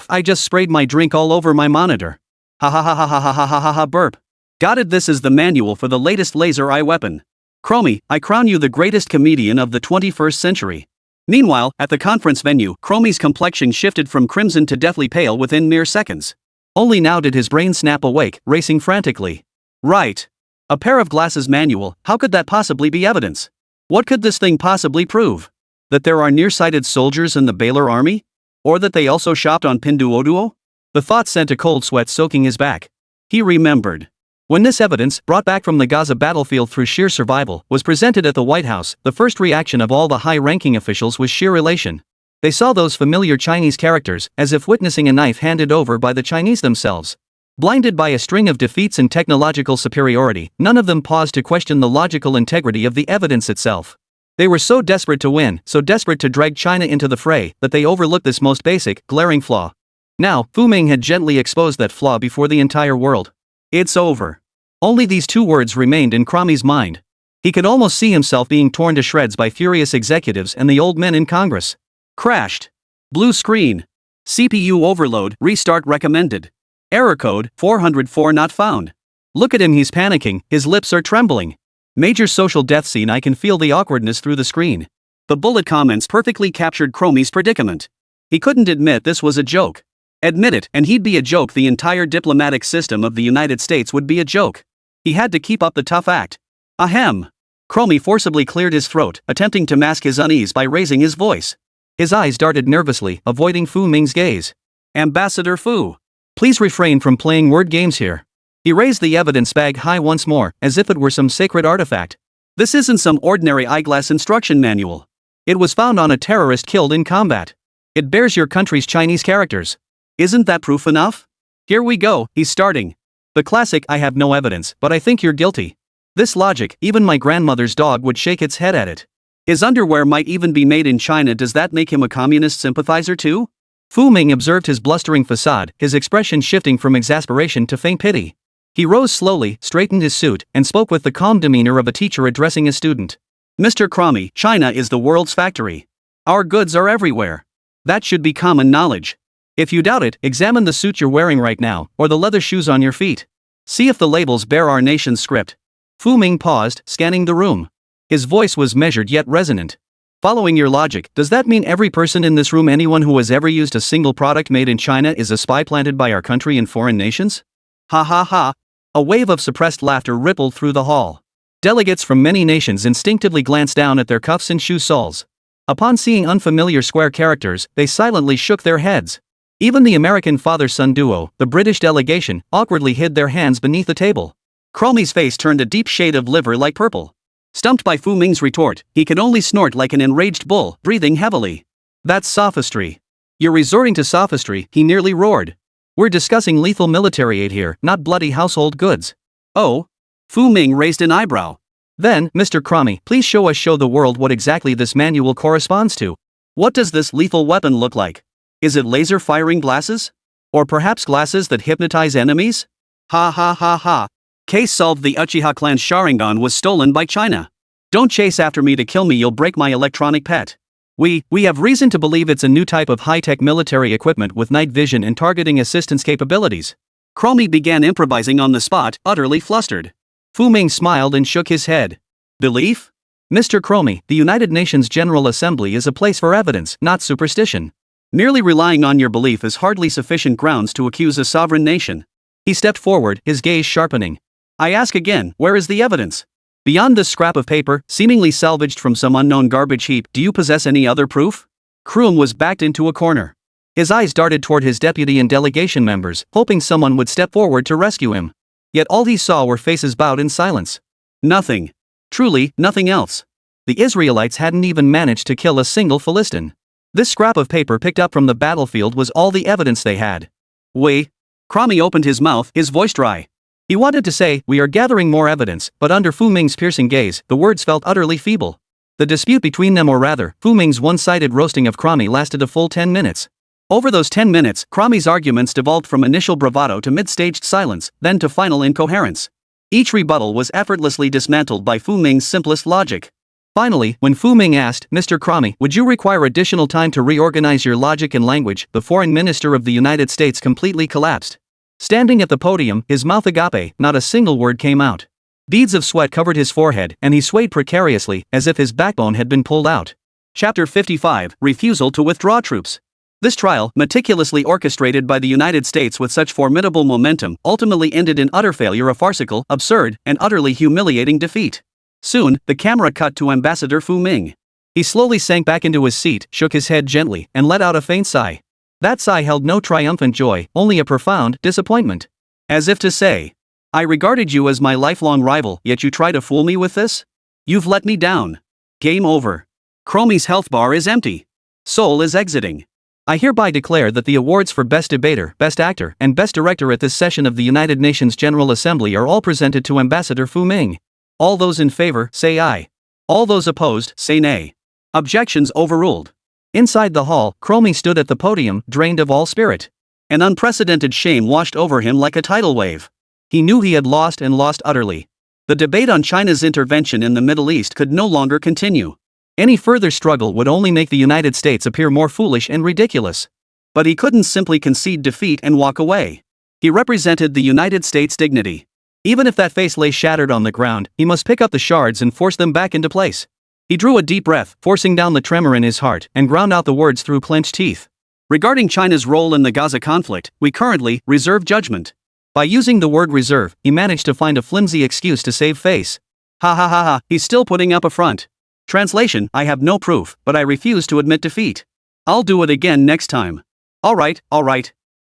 I just sprayed my drink all over my monitor. Ha ha ha ha ha ha ha ha ha ha burp. Got it, this is the manual for the latest laser eye weapon. Chromie, I crown you the greatest comedian of the 21st century. Meanwhile, at the conference venue, Chromie's complexion shifted from crimson to deathly pale within mere seconds. Only now did his brain snap awake, racing frantically. Right. A pair of glasses manual, how could that possibly be evidence? What could this thing possibly prove? That there are nearsighted soldiers in the Baylor army? Or that they also shopped on Pinduoduo? The thought sent a cold sweat soaking his back. He remembered. When this evidence, brought back from the Gaza battlefield through sheer survival, was presented at the White House, the first reaction of all the high-ranking officials was sheer elation. They saw those familiar Chinese characters, as if witnessing a knife handed over by the Chinese themselves. Blinded by a string of defeats and technological superiority, none of them paused to question the logical integrity of the evidence itself. They were so desperate to win, so desperate to drag China into the fray, that they overlooked this most basic, glaring flaw. Now, Fu Ming had gently exposed that flaw before the entire world. It's over. Only these two words remained in Cromie's mind. He could almost see himself being torn to shreds by furious executives and the old men in Congress. Crashed. Blue screen. CPU overload, restart recommended. Error code, 404 not found. Look at him, he's panicking, his lips are trembling. Major social death scene, I can feel the awkwardness through the screen. The bullet comments perfectly captured Cromie's predicament. He couldn't admit this was a joke. Admit it, and he'd be a joke. The entire diplomatic system of the United States would be a joke. He had to keep up the tough act. Ahem. Cromie forcibly cleared his throat, attempting to mask his unease by raising his voice. His eyes darted nervously, avoiding Fu Ming's gaze. Ambassador Fu. Please refrain from playing word games here. He raised the evidence bag high once more, as if it were some sacred artifact. This isn't some ordinary eyeglass instruction manual. It was found on a terrorist killed in combat. It bears your country's Chinese characters. Isn't that proof enough? Here we go, he's starting. The classic, I have no evidence, but I think you're guilty. This logic, even my grandmother's dog would shake its head at it. His underwear might even be made in China. Does that make him a communist sympathizer too? Fu Ming observed his blustering facade, his expression shifting from exasperation to faint pity. He rose slowly, straightened his suit, and spoke with the calm demeanor of a teacher addressing a student. Mr. Cromie, China is the world's factory. Our goods are everywhere. That should be common knowledge. If you doubt it, examine the suit you're wearing right now, or the leather shoes on your feet. See if the labels bear our nation's script. Fu Ming paused, scanning the room. His voice was measured yet resonant. Following your logic, does that mean every person in this room, anyone who has ever used a single product made in China, is a spy planted by our country in foreign nations? Ha ha ha. A wave of suppressed laughter rippled through the hall. Delegates from many nations instinctively glanced down at their cuffs and shoe soles. Upon seeing unfamiliar square characters, they silently shook their heads. Even the American father-son duo, the British delegation, awkwardly hid their hands beneath the table. Cromie's face turned a deep shade of liver-like purple. Stumped by Fu Ming's retort, he could only snort like an enraged bull, breathing heavily. That's sophistry. You're resorting to sophistry, he nearly roared. We're discussing lethal military aid here, not bloody household goods. Oh? Fu Ming raised an eyebrow. Then, Mr. Cromie, please show the world what exactly this manual corresponds to. What does this lethal weapon look like? Is it laser-firing glasses? Or perhaps glasses that hypnotize enemies? Ha ha ha ha. Case solved. The Uchiha clan's Sharingan was stolen by China. Don't chase after me to kill me, you'll break my electronic pet. We have reason to believe it's a new type of high-tech military equipment with night vision and targeting assistance capabilities. Cromie began improvising on the spot, utterly flustered. Fu Ming smiled and shook his head. Belief? Mr. Cromie, the United Nations General Assembly is a place for evidence, not superstition. Merely relying on your belief is hardly sufficient grounds to accuse a sovereign nation. He stepped forward, his gaze sharpening. I ask again, where is the evidence? Beyond this scrap of paper, seemingly salvaged from some unknown garbage heap, do you possess any other proof? Kroom was backed into a corner. His eyes darted toward his deputy and delegation members, hoping someone would step forward to rescue him. Yet all he saw were faces bowed in silence. Nothing. Truly, nothing else. The Israelites hadn't even managed to kill a single Philistine. This scrap of paper picked up from the battlefield was all the evidence they had. Cromie opened his mouth, his voice dry. He wanted to say, we are gathering more evidence, but under Fu Ming's piercing gaze, the words felt utterly feeble. The dispute between them, or rather, Fu Ming's one-sided roasting of Cromie, lasted a full 10 minutes. Over those 10 minutes, Cromie's arguments devolved from initial bravado to mid-staged silence, then to final incoherence. Each rebuttal was effortlessly dismantled by Fu Ming's simplest logic. Finally, when Fu Ming asked, Mr. Cromie, would you require additional time to reorganize your logic and language, the foreign minister of the United States completely collapsed. Standing at the podium, his mouth agape, not a single word came out. Beads of sweat covered his forehead, and he swayed precariously, as if his backbone had been pulled out. Chapter 55, Refusal to Withdraw Troops. This trial, meticulously orchestrated by the United States with such formidable momentum, ultimately ended in utter failure, a farcical, absurd, and utterly humiliating defeat. Soon, the camera cut to Ambassador Fu Ming. He slowly sank back into his seat, shook his head gently, and let out a faint sigh. That sigh held no triumphant joy, only a profound disappointment. As if to say, I regarded you as my lifelong rival, yet you try to fool me with this? You've let me down. Game over. Cromie's health bar is empty. Soul is exiting. I hereby declare that the awards for Best Debater, Best Actor, and Best Director at this session of the United Nations General Assembly are all presented to Ambassador Fu Ming. All those in favor, say aye. All those opposed, say nay. Objections overruled. Inside the hall, Cromie stood at the podium, drained of all spirit. An unprecedented shame washed over him like a tidal wave. He knew he had lost and lost utterly. The debate on China's intervention in the Middle East could no longer continue. Any further struggle would only make the United States appear more foolish and ridiculous. But he couldn't simply concede defeat and walk away. He represented the United States' dignity. Even if that face lay shattered on the ground, he must pick up the shards and force them back into place. He drew a deep breath, forcing down the tremor in his heart, and ground out the words through clenched teeth. Regarding China's role in the Gaza conflict, we currently reserve judgment. By using the word reserve, he managed to find a flimsy excuse to save face. Ha ha ha ha, he's still putting up a front. Translation: I have no proof, but I refuse to admit defeat. I'll do it again next time. Alright.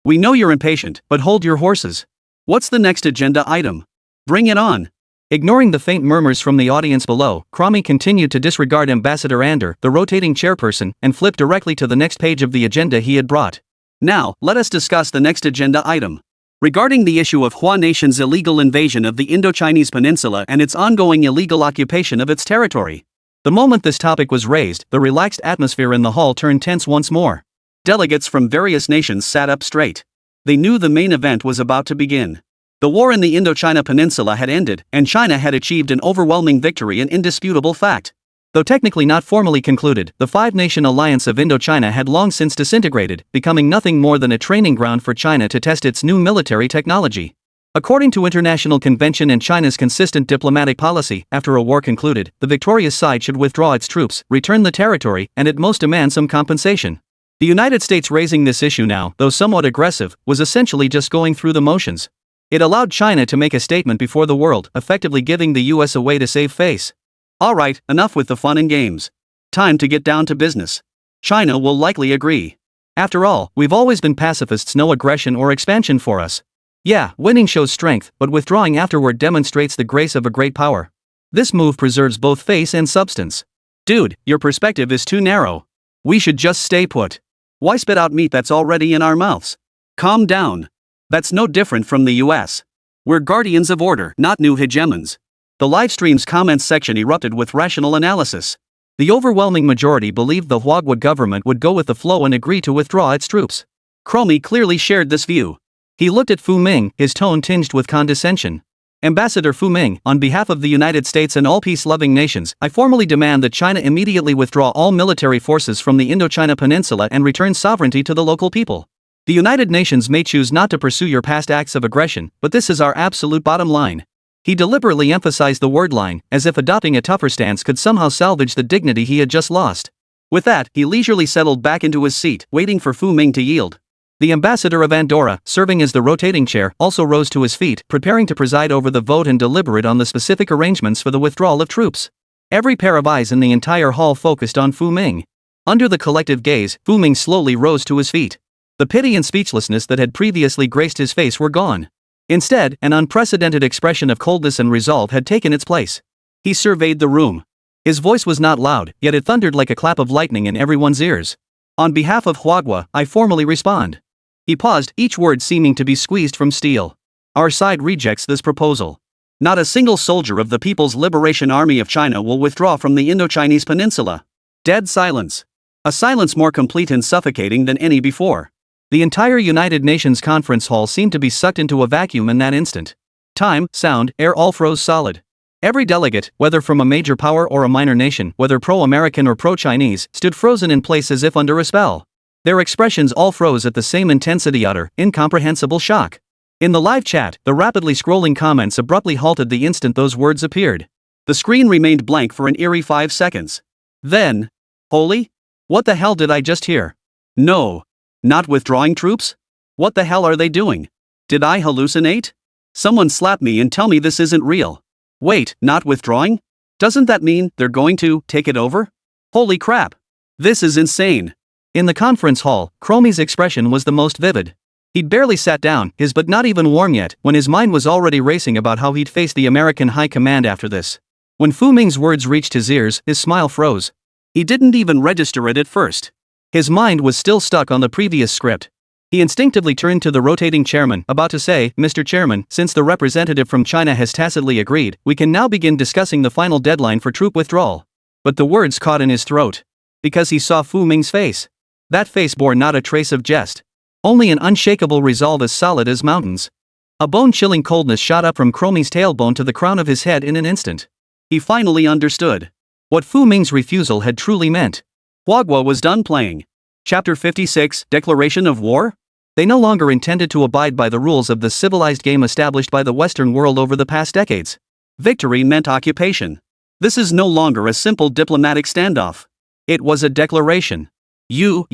We know you're impatient, but hold your horses. What's the next agenda item? Bring it on. Ignoring the faint murmurs from the audience below, Cromie continued to disregard Ambassador Ander, the rotating chairperson, and flipped directly to the next page of the agenda he had brought. Now, let us discuss the next agenda item. Regarding the issue of Hua Nation's illegal invasion of the Indochinese peninsula and its ongoing illegal occupation of its territory. The moment this topic was raised, the relaxed atmosphere in the hall turned tense once more. Delegates from various nations sat up straight. They knew the main event was about to begin. The war in the Indochina Peninsula had ended, and China had achieved an overwhelming victory, an indisputable fact. Though technically not formally concluded, the five-nation alliance of Indochina had long since disintegrated, becoming nothing more than a training ground for China to test its new military technology. According to international convention and China's consistent diplomatic policy, after a war concluded, the victorious side should withdraw its troops, return the territory, and at most demand some compensation. The United States raising this issue now, though somewhat aggressive, was essentially just going through the motions. It allowed China to make a statement before the world, effectively giving the US a way to save face. Alright, enough with the fun and games. Time to get down to business. China will likely agree. After all, we've always been pacifists, no aggression or expansion for us. Yeah, winning shows strength, but withdrawing afterward demonstrates the grace of a great power. This move preserves both face and substance. Dude, your perspective is too narrow. We should just stay put. Why spit out meat that's already in our mouths? Calm down. That's no different from the US. We're guardians of order, not new hegemons. The livestream's comments section erupted with rational analysis. The overwhelming majority believed the Huagua government would go with the flow and agree to withdraw its troops. Cromie clearly shared this view. He looked at Fu Ming, his tone tinged with condescension. Ambassador Fu Ming, on behalf of the United States and all peace-loving nations, I formally demand that China immediately withdraw all military forces from the Indochina Peninsula and return sovereignty to the local people. The United Nations may choose not to pursue your past acts of aggression, but this is our absolute bottom line. He deliberately emphasized the word line, as if adopting a tougher stance could somehow salvage the dignity he had just lost. With that, he leisurely settled back into his seat, waiting for Fu Ming to yield. The ambassador of Andorra, serving as the rotating chair, also rose to his feet, preparing to preside over the vote and deliberate on the specific arrangements for the withdrawal of troops. Every pair of eyes in the entire hall focused on Fu Ming. Under the collective gaze, Fu Ming slowly rose to his feet. The pity and speechlessness that had previously graced his face were gone. Instead, an unprecedented expression of coldness and resolve had taken its place. He surveyed the room. His voice was not loud, yet it thundered like a clap of lightning in everyone's ears. On behalf of Huagua, I formally respond. He paused, each word seeming to be squeezed from steel. Our side rejects this proposal. Not a single soldier of the People's Liberation Army of China will withdraw from the Indochinese Peninsula. Dead silence. A silence more complete and suffocating than any before. The entire United Nations conference hall seemed to be sucked into a vacuum in that instant. Time, sound, air all froze solid. Every delegate, whether from a major power or a minor nation, whether pro-American or pro-Chinese, stood frozen in place as if under a spell. Their expressions all froze at the same intensity, utter, incomprehensible shock. In the live chat, the rapidly scrolling comments abruptly halted the instant those words appeared. The screen remained blank for an eerie 5 seconds. Then, holy? What the hell did I just hear? No. Not withdrawing troops? What the hell are they doing? Did I hallucinate? Someone slap me and tell me this isn't real. Wait, not withdrawing? Doesn't that mean they're going to take it over? Holy crap. This is insane. In the conference hall, Cromie's expression was the most vivid. He'd barely sat down, his butt not even warm yet, when his mind was already racing about how he'd face the American high command after this. When Fu Ming's words reached his ears, his smile froze. He didn't even register it at first. His mind was still stuck on the previous script. He instinctively turned to the rotating chairman, about to say, Mr. Chairman, since the representative from China has tacitly agreed, we can now begin discussing the final deadline for troop withdrawal. But the words caught in his throat. Because he saw Fu Ming's face. That face bore not a trace of jest. Only an unshakable resolve as solid as mountains. A bone-chilling coldness shot up from Chromie's tailbone to the crown of his head in an instant. He finally understood what Fu Ming's refusal had truly meant. Huagua was done playing. Chapter 56, Declaration of War? They no longer intended to abide by the rules of the civilized game established by the Western world over the past decades. Victory meant occupation. This is no longer a simple diplomatic standoff. It was a declaration. You.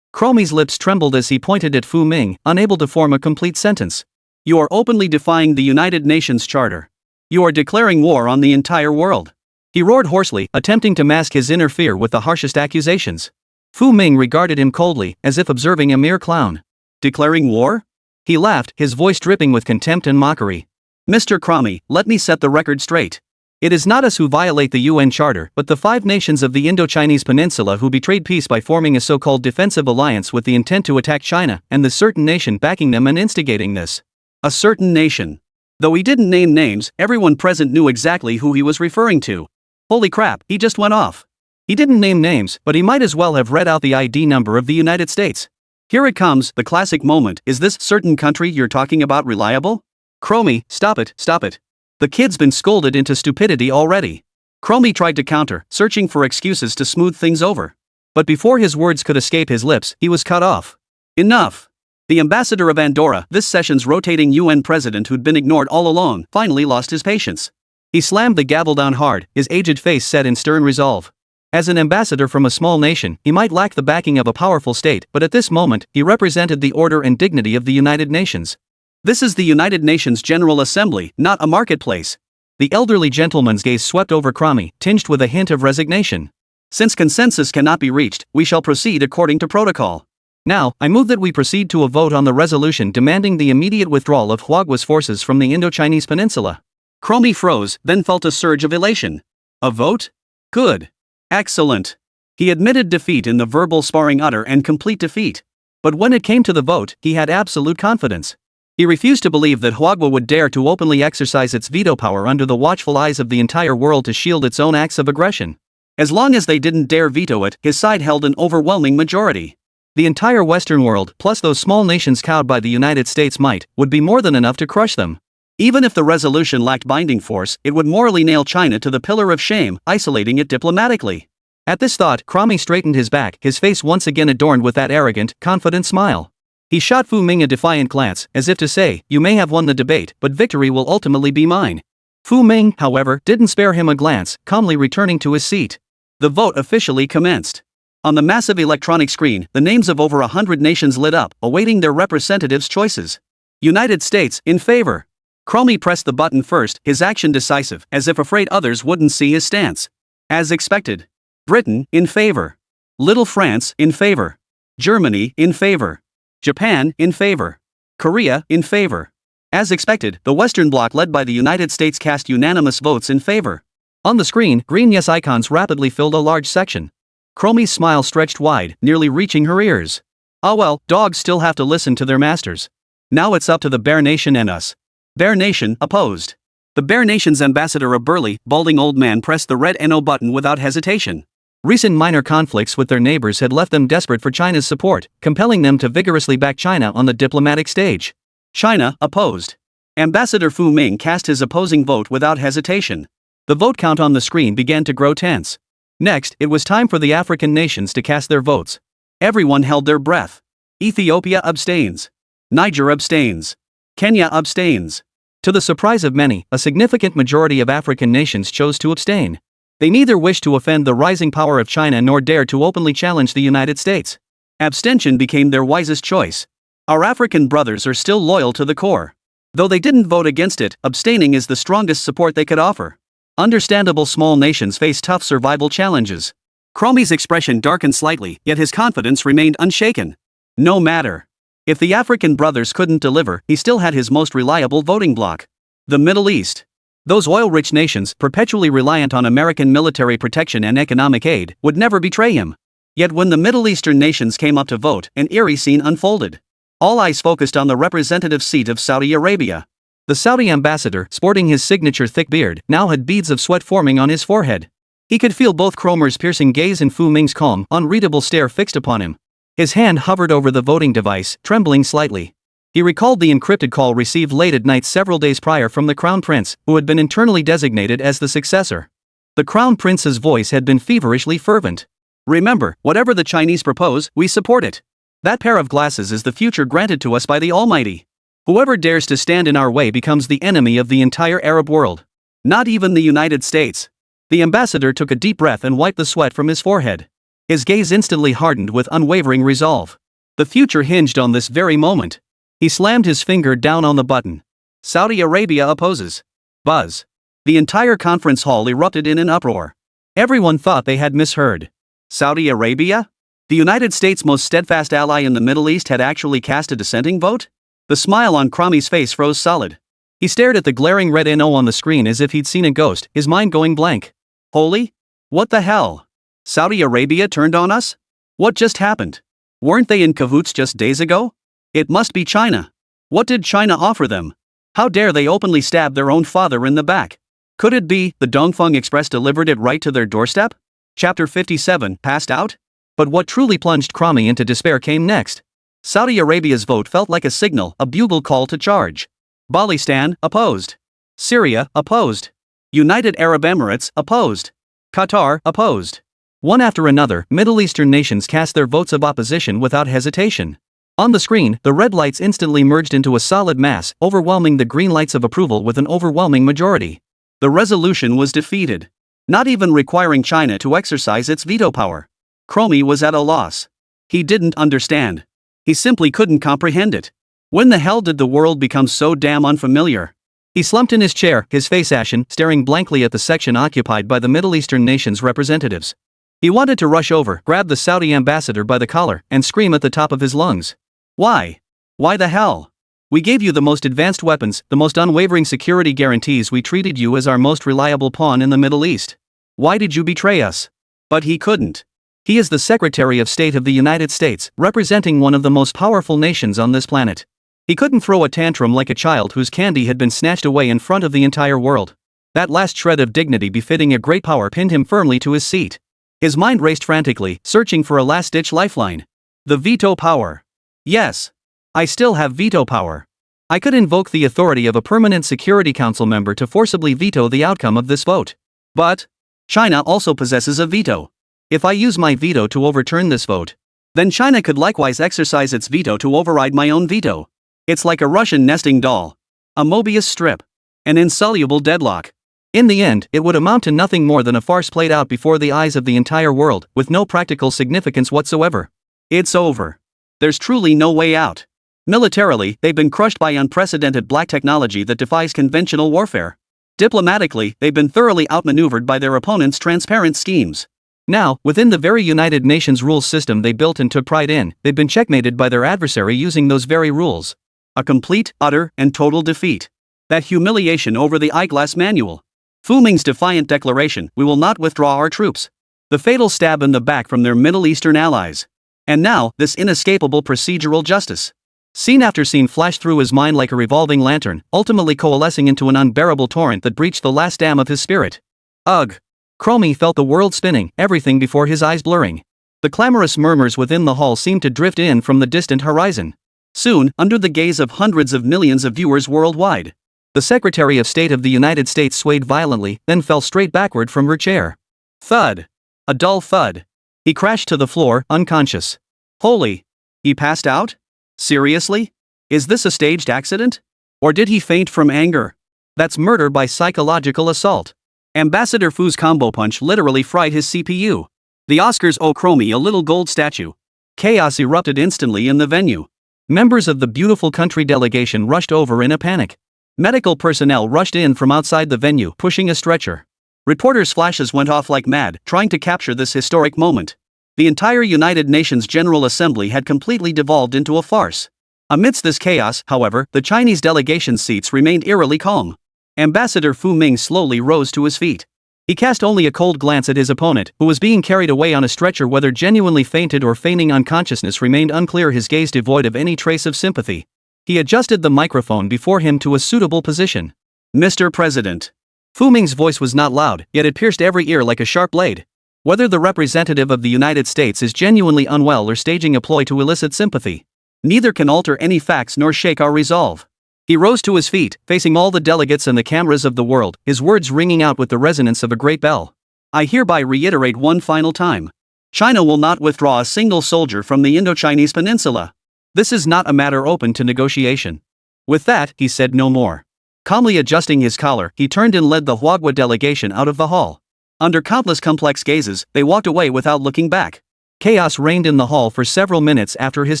Chromie's lips trembled as he pointed at Fu Ming, unable to form a complete sentence. You are openly defying the United Nations Charter. You are declaring war on the entire world. He roared hoarsely, attempting to mask his inner fear with the harshest accusations. Fu Ming regarded him coldly, as if observing a mere clown. Declaring war? He laughed, his voice dripping with contempt and mockery. Mr. Chromie, let me set the record straight. It is not us who violate the UN Charter, but the 5 nations of the Indo-Chinese Peninsula who betrayed peace by forming a so-called defensive alliance with the intent to attack China, and the certain nation backing them and instigating this. A certain nation. Though he didn't name names, everyone present knew exactly who he was referring to. Holy crap, he just went off. He didn't name names, but he might as well have read out the ID number of the United States. Here it comes, the classic moment. Is this certain country you're talking about reliable? Chromie, stop it. The kid's been scolded into stupidity already. Chromie tried to counter, searching for excuses to smooth things over. But before his words could escape his lips, he was cut off. Enough! The ambassador of Andorra, this session's rotating UN president who'd been ignored all along, finally lost his patience. He slammed the gavel down hard, his aged face set in stern resolve. As an ambassador from a small nation, he might lack the backing of a powerful state, but at this moment, he represented the order and dignity of the United Nations. This is the United Nations General Assembly, not a marketplace. The elderly gentleman's gaze swept over Chromie, tinged with a hint of resignation. Since consensus cannot be reached, we shall proceed according to protocol. Now, I move that we proceed to a vote on the resolution demanding the immediate withdrawal of Huagua's forces from the Indo-Chinese Peninsula. Chromie froze, then felt a surge of elation. A vote? Good. Excellent. He admitted defeat in the verbal sparring, utter and complete defeat. But when it came to the vote, he had absolute confidence. He refused to believe that Huagua would dare to openly exercise its veto power under the watchful eyes of the entire world to shield its own acts of aggression. As long as they didn't dare veto it, his side held an overwhelming majority. The entire Western world, plus those small nations cowed by the United States might, would be more than enough to crush them. Even if the resolution lacked binding force, it would morally nail China to the pillar of shame, isolating it diplomatically. At this thought, Chromie straightened his back, his face once again adorned with that arrogant, confident smile. He shot Fu Ming a defiant glance, as if to say, you may have won the debate, but victory will ultimately be mine. Fu Ming, however, didn't spare him a glance, calmly returning to his seat. The vote officially commenced. On the massive electronic screen, the names of over 100 nations lit up, awaiting their representatives' choices. United States, in favor. Chromie pressed the button first, his action decisive, as if afraid others wouldn't see his stance. As expected. Britain, in favor. Little France, in favor. Germany, in favor. Japan, in favor. Korea, in favor. As expected, the Western Bloc led by the United States cast unanimous votes in favor. On the screen, green yes icons rapidly filled a large section. Chromie's smile stretched wide, nearly reaching her ears. Ah well, dogs still have to listen to their masters. Now it's up to the Bear Nation and us. Bear Nation, opposed. The Bear Nation's ambassador, a burly, balding old man, pressed the red NO button without hesitation. Recent minor conflicts with their neighbors had left them desperate for China's support, compelling them to vigorously back China on the diplomatic stage. China, opposed. Ambassador Fu Ming cast his opposing vote without hesitation. The vote count on the screen began to grow tense. Next, it was time for the African nations to cast their votes. Everyone held their breath. Ethiopia abstains. Niger abstains. Kenya abstains. To the surprise of many, a significant majority of African nations chose to abstain. They neither wished to offend the rising power of China nor dared to openly challenge the United States. Abstention became their wisest choice. Our African brothers are still loyal to the core. Though they didn't vote against it, abstaining is the strongest support they could offer. Understandable, small nations face tough survival challenges. Chromie's expression darkened slightly, yet his confidence remained unshaken. No matter. If the African brothers couldn't deliver, he still had his most reliable voting bloc. The Middle East. Those oil-rich nations, perpetually reliant on American military protection and economic aid, would never betray him. Yet when the Middle Eastern nations came up to vote, an eerie scene unfolded. All eyes focused on the representative seat of Saudi Arabia. The Saudi ambassador, sporting his signature thick beard, now had beads of sweat forming on his forehead. He could feel both Cromer's piercing gaze and Fu Ming's calm, unreadable stare fixed upon him. His hand hovered over the voting device, trembling slightly. He recalled the encrypted call received late at night several days prior from the Crown Prince, who had been internally designated as the successor. The Crown Prince's voice had been feverishly fervent. "Remember, whatever the Chinese propose, we support it. That pair of glasses is the future granted to us by the Almighty. Whoever dares to stand in our way becomes the enemy of the entire Arab world. Not even the United States." The ambassador took a deep breath and wiped the sweat from his forehead. His gaze instantly hardened with unwavering resolve. The future hinged on this very moment. He slammed his finger down on the button. Saudi Arabia opposes. Buzz. The entire conference hall erupted in an uproar. Everyone thought they had misheard. Saudi Arabia? The United States' most steadfast ally in the Middle East had actually cast a dissenting vote? The smile on Cromie's face froze solid. He stared at the glaring red NO on the screen as if he'd seen a ghost, his mind going blank. Holy? What the hell? Saudi Arabia turned on us? What just happened? Weren't they in cahoots just days ago? It must be China. What did China offer them? How dare they openly stab their own father in the back? Could it be the Dongfeng Express delivered it right to their doorstep? Chapter 57, Passed Out? But what truly plunged Cromie into despair came next. Saudi Arabia's vote felt like a signal, a bugle call to charge. Balistan, opposed. Syria, opposed. United Arab Emirates, opposed. Qatar, opposed. One after another, Middle Eastern nations cast their votes of opposition without hesitation. On the screen, the red lights instantly merged into a solid mass, overwhelming the green lights of approval with an overwhelming majority. The resolution was defeated. Not even requiring China to exercise its veto power. Cromie was at a loss. He didn't understand. He simply couldn't comprehend it. When the hell did the world become so damn unfamiliar? He slumped in his chair, his face ashen, staring blankly at the section occupied by the Middle Eastern nations' representatives. He wanted to rush over, grab the Saudi ambassador by the collar, and scream at the top of his lungs. Why? Why the hell? We gave you the most advanced weapons, the most unwavering security guarantees. We treated you as our most reliable pawn in the Middle East. Why did you betray us? But he couldn't. He is the Secretary of State of the United States, representing one of the most powerful nations on this planet. He couldn't throw a tantrum like a child whose candy had been snatched away in front of the entire world. That last shred of dignity befitting a great power pinned him firmly to his seat. His mind raced frantically, searching for a last-ditch lifeline. The veto power. Yes. I still have veto power. I could invoke the authority of a permanent Security Council member to forcibly veto the outcome of this vote. But China also possesses a veto. If I use my veto to overturn this vote, then China could likewise exercise its veto to override my own veto. It's like a Russian nesting doll. A Mobius strip. An insoluble deadlock. In the end, it would amount to nothing more than a farce played out before the eyes of the entire world, with no practical significance whatsoever. It's over. There's truly no way out. Militarily, they've been crushed by unprecedented black technology that defies conventional warfare. Diplomatically, they've been thoroughly outmaneuvered by their opponents' transparent schemes. Now, within the very United Nations rules system they built and took pride in, they've been checkmated by their adversary using those very rules. A complete, utter, and total defeat. That humiliation over the eyeglass manual. Fu Ming's defiant declaration, "We will not withdraw our troops." The fatal stab in the back from their Middle Eastern allies. And now, this inescapable procedural justice. Scene after scene flashed through his mind like a revolving lantern, ultimately coalescing into an unbearable torrent that breached the last dam of his spirit. Ugh! Cromie felt the world spinning, everything before his eyes blurring. The clamorous murmurs within the hall seemed to drift in from the distant horizon. Soon, under the gaze of hundreds of millions of viewers worldwide, the Secretary of State of the United States swayed violently, then fell straight backward from her chair. Thud. A dull thud. He crashed to the floor, unconscious. Holy! He passed out? Seriously? Is this a staged accident? Or did he faint from anger? That's murder by psychological assault. Ambassador Fu's combo punch literally fried his CPU. The Oscars owe Cromie a little gold statue. Chaos erupted instantly in the venue. Members of the beautiful country delegation rushed over in a panic. Medical personnel rushed in from outside the venue, pushing a stretcher. Reporters' flashes went off like mad, trying to capture this historic moment. The entire United Nations General Assembly had completely devolved into a farce. Amidst this chaos, however, the Chinese delegation's seats remained eerily calm. Ambassador Fu Ming slowly rose to his feet. He cast only a cold glance at his opponent, who was being carried away on a stretcher. Whether genuinely fainted or feigning unconsciousness remained unclear, his gaze devoid of any trace of sympathy. He adjusted the microphone before him to a suitable position. Mr. President. Fu Ming's voice was not loud, yet it pierced every ear like a sharp blade. Whether the representative of the United States is genuinely unwell or staging a ploy to elicit sympathy, Neither can alter any facts nor shake our resolve. He rose to his feet, facing all the delegates and the cameras of the world, his words ringing out with the resonance of a great bell. I hereby reiterate one final time. China will not withdraw a single soldier from the Indochinese peninsula. This is not a matter open to negotiation. With that, he said no more. Calmly adjusting his collar, he turned and led the Huagua delegation out of the hall. Under countless complex gazes, they walked away without looking back. Chaos reigned in the hall for several minutes after his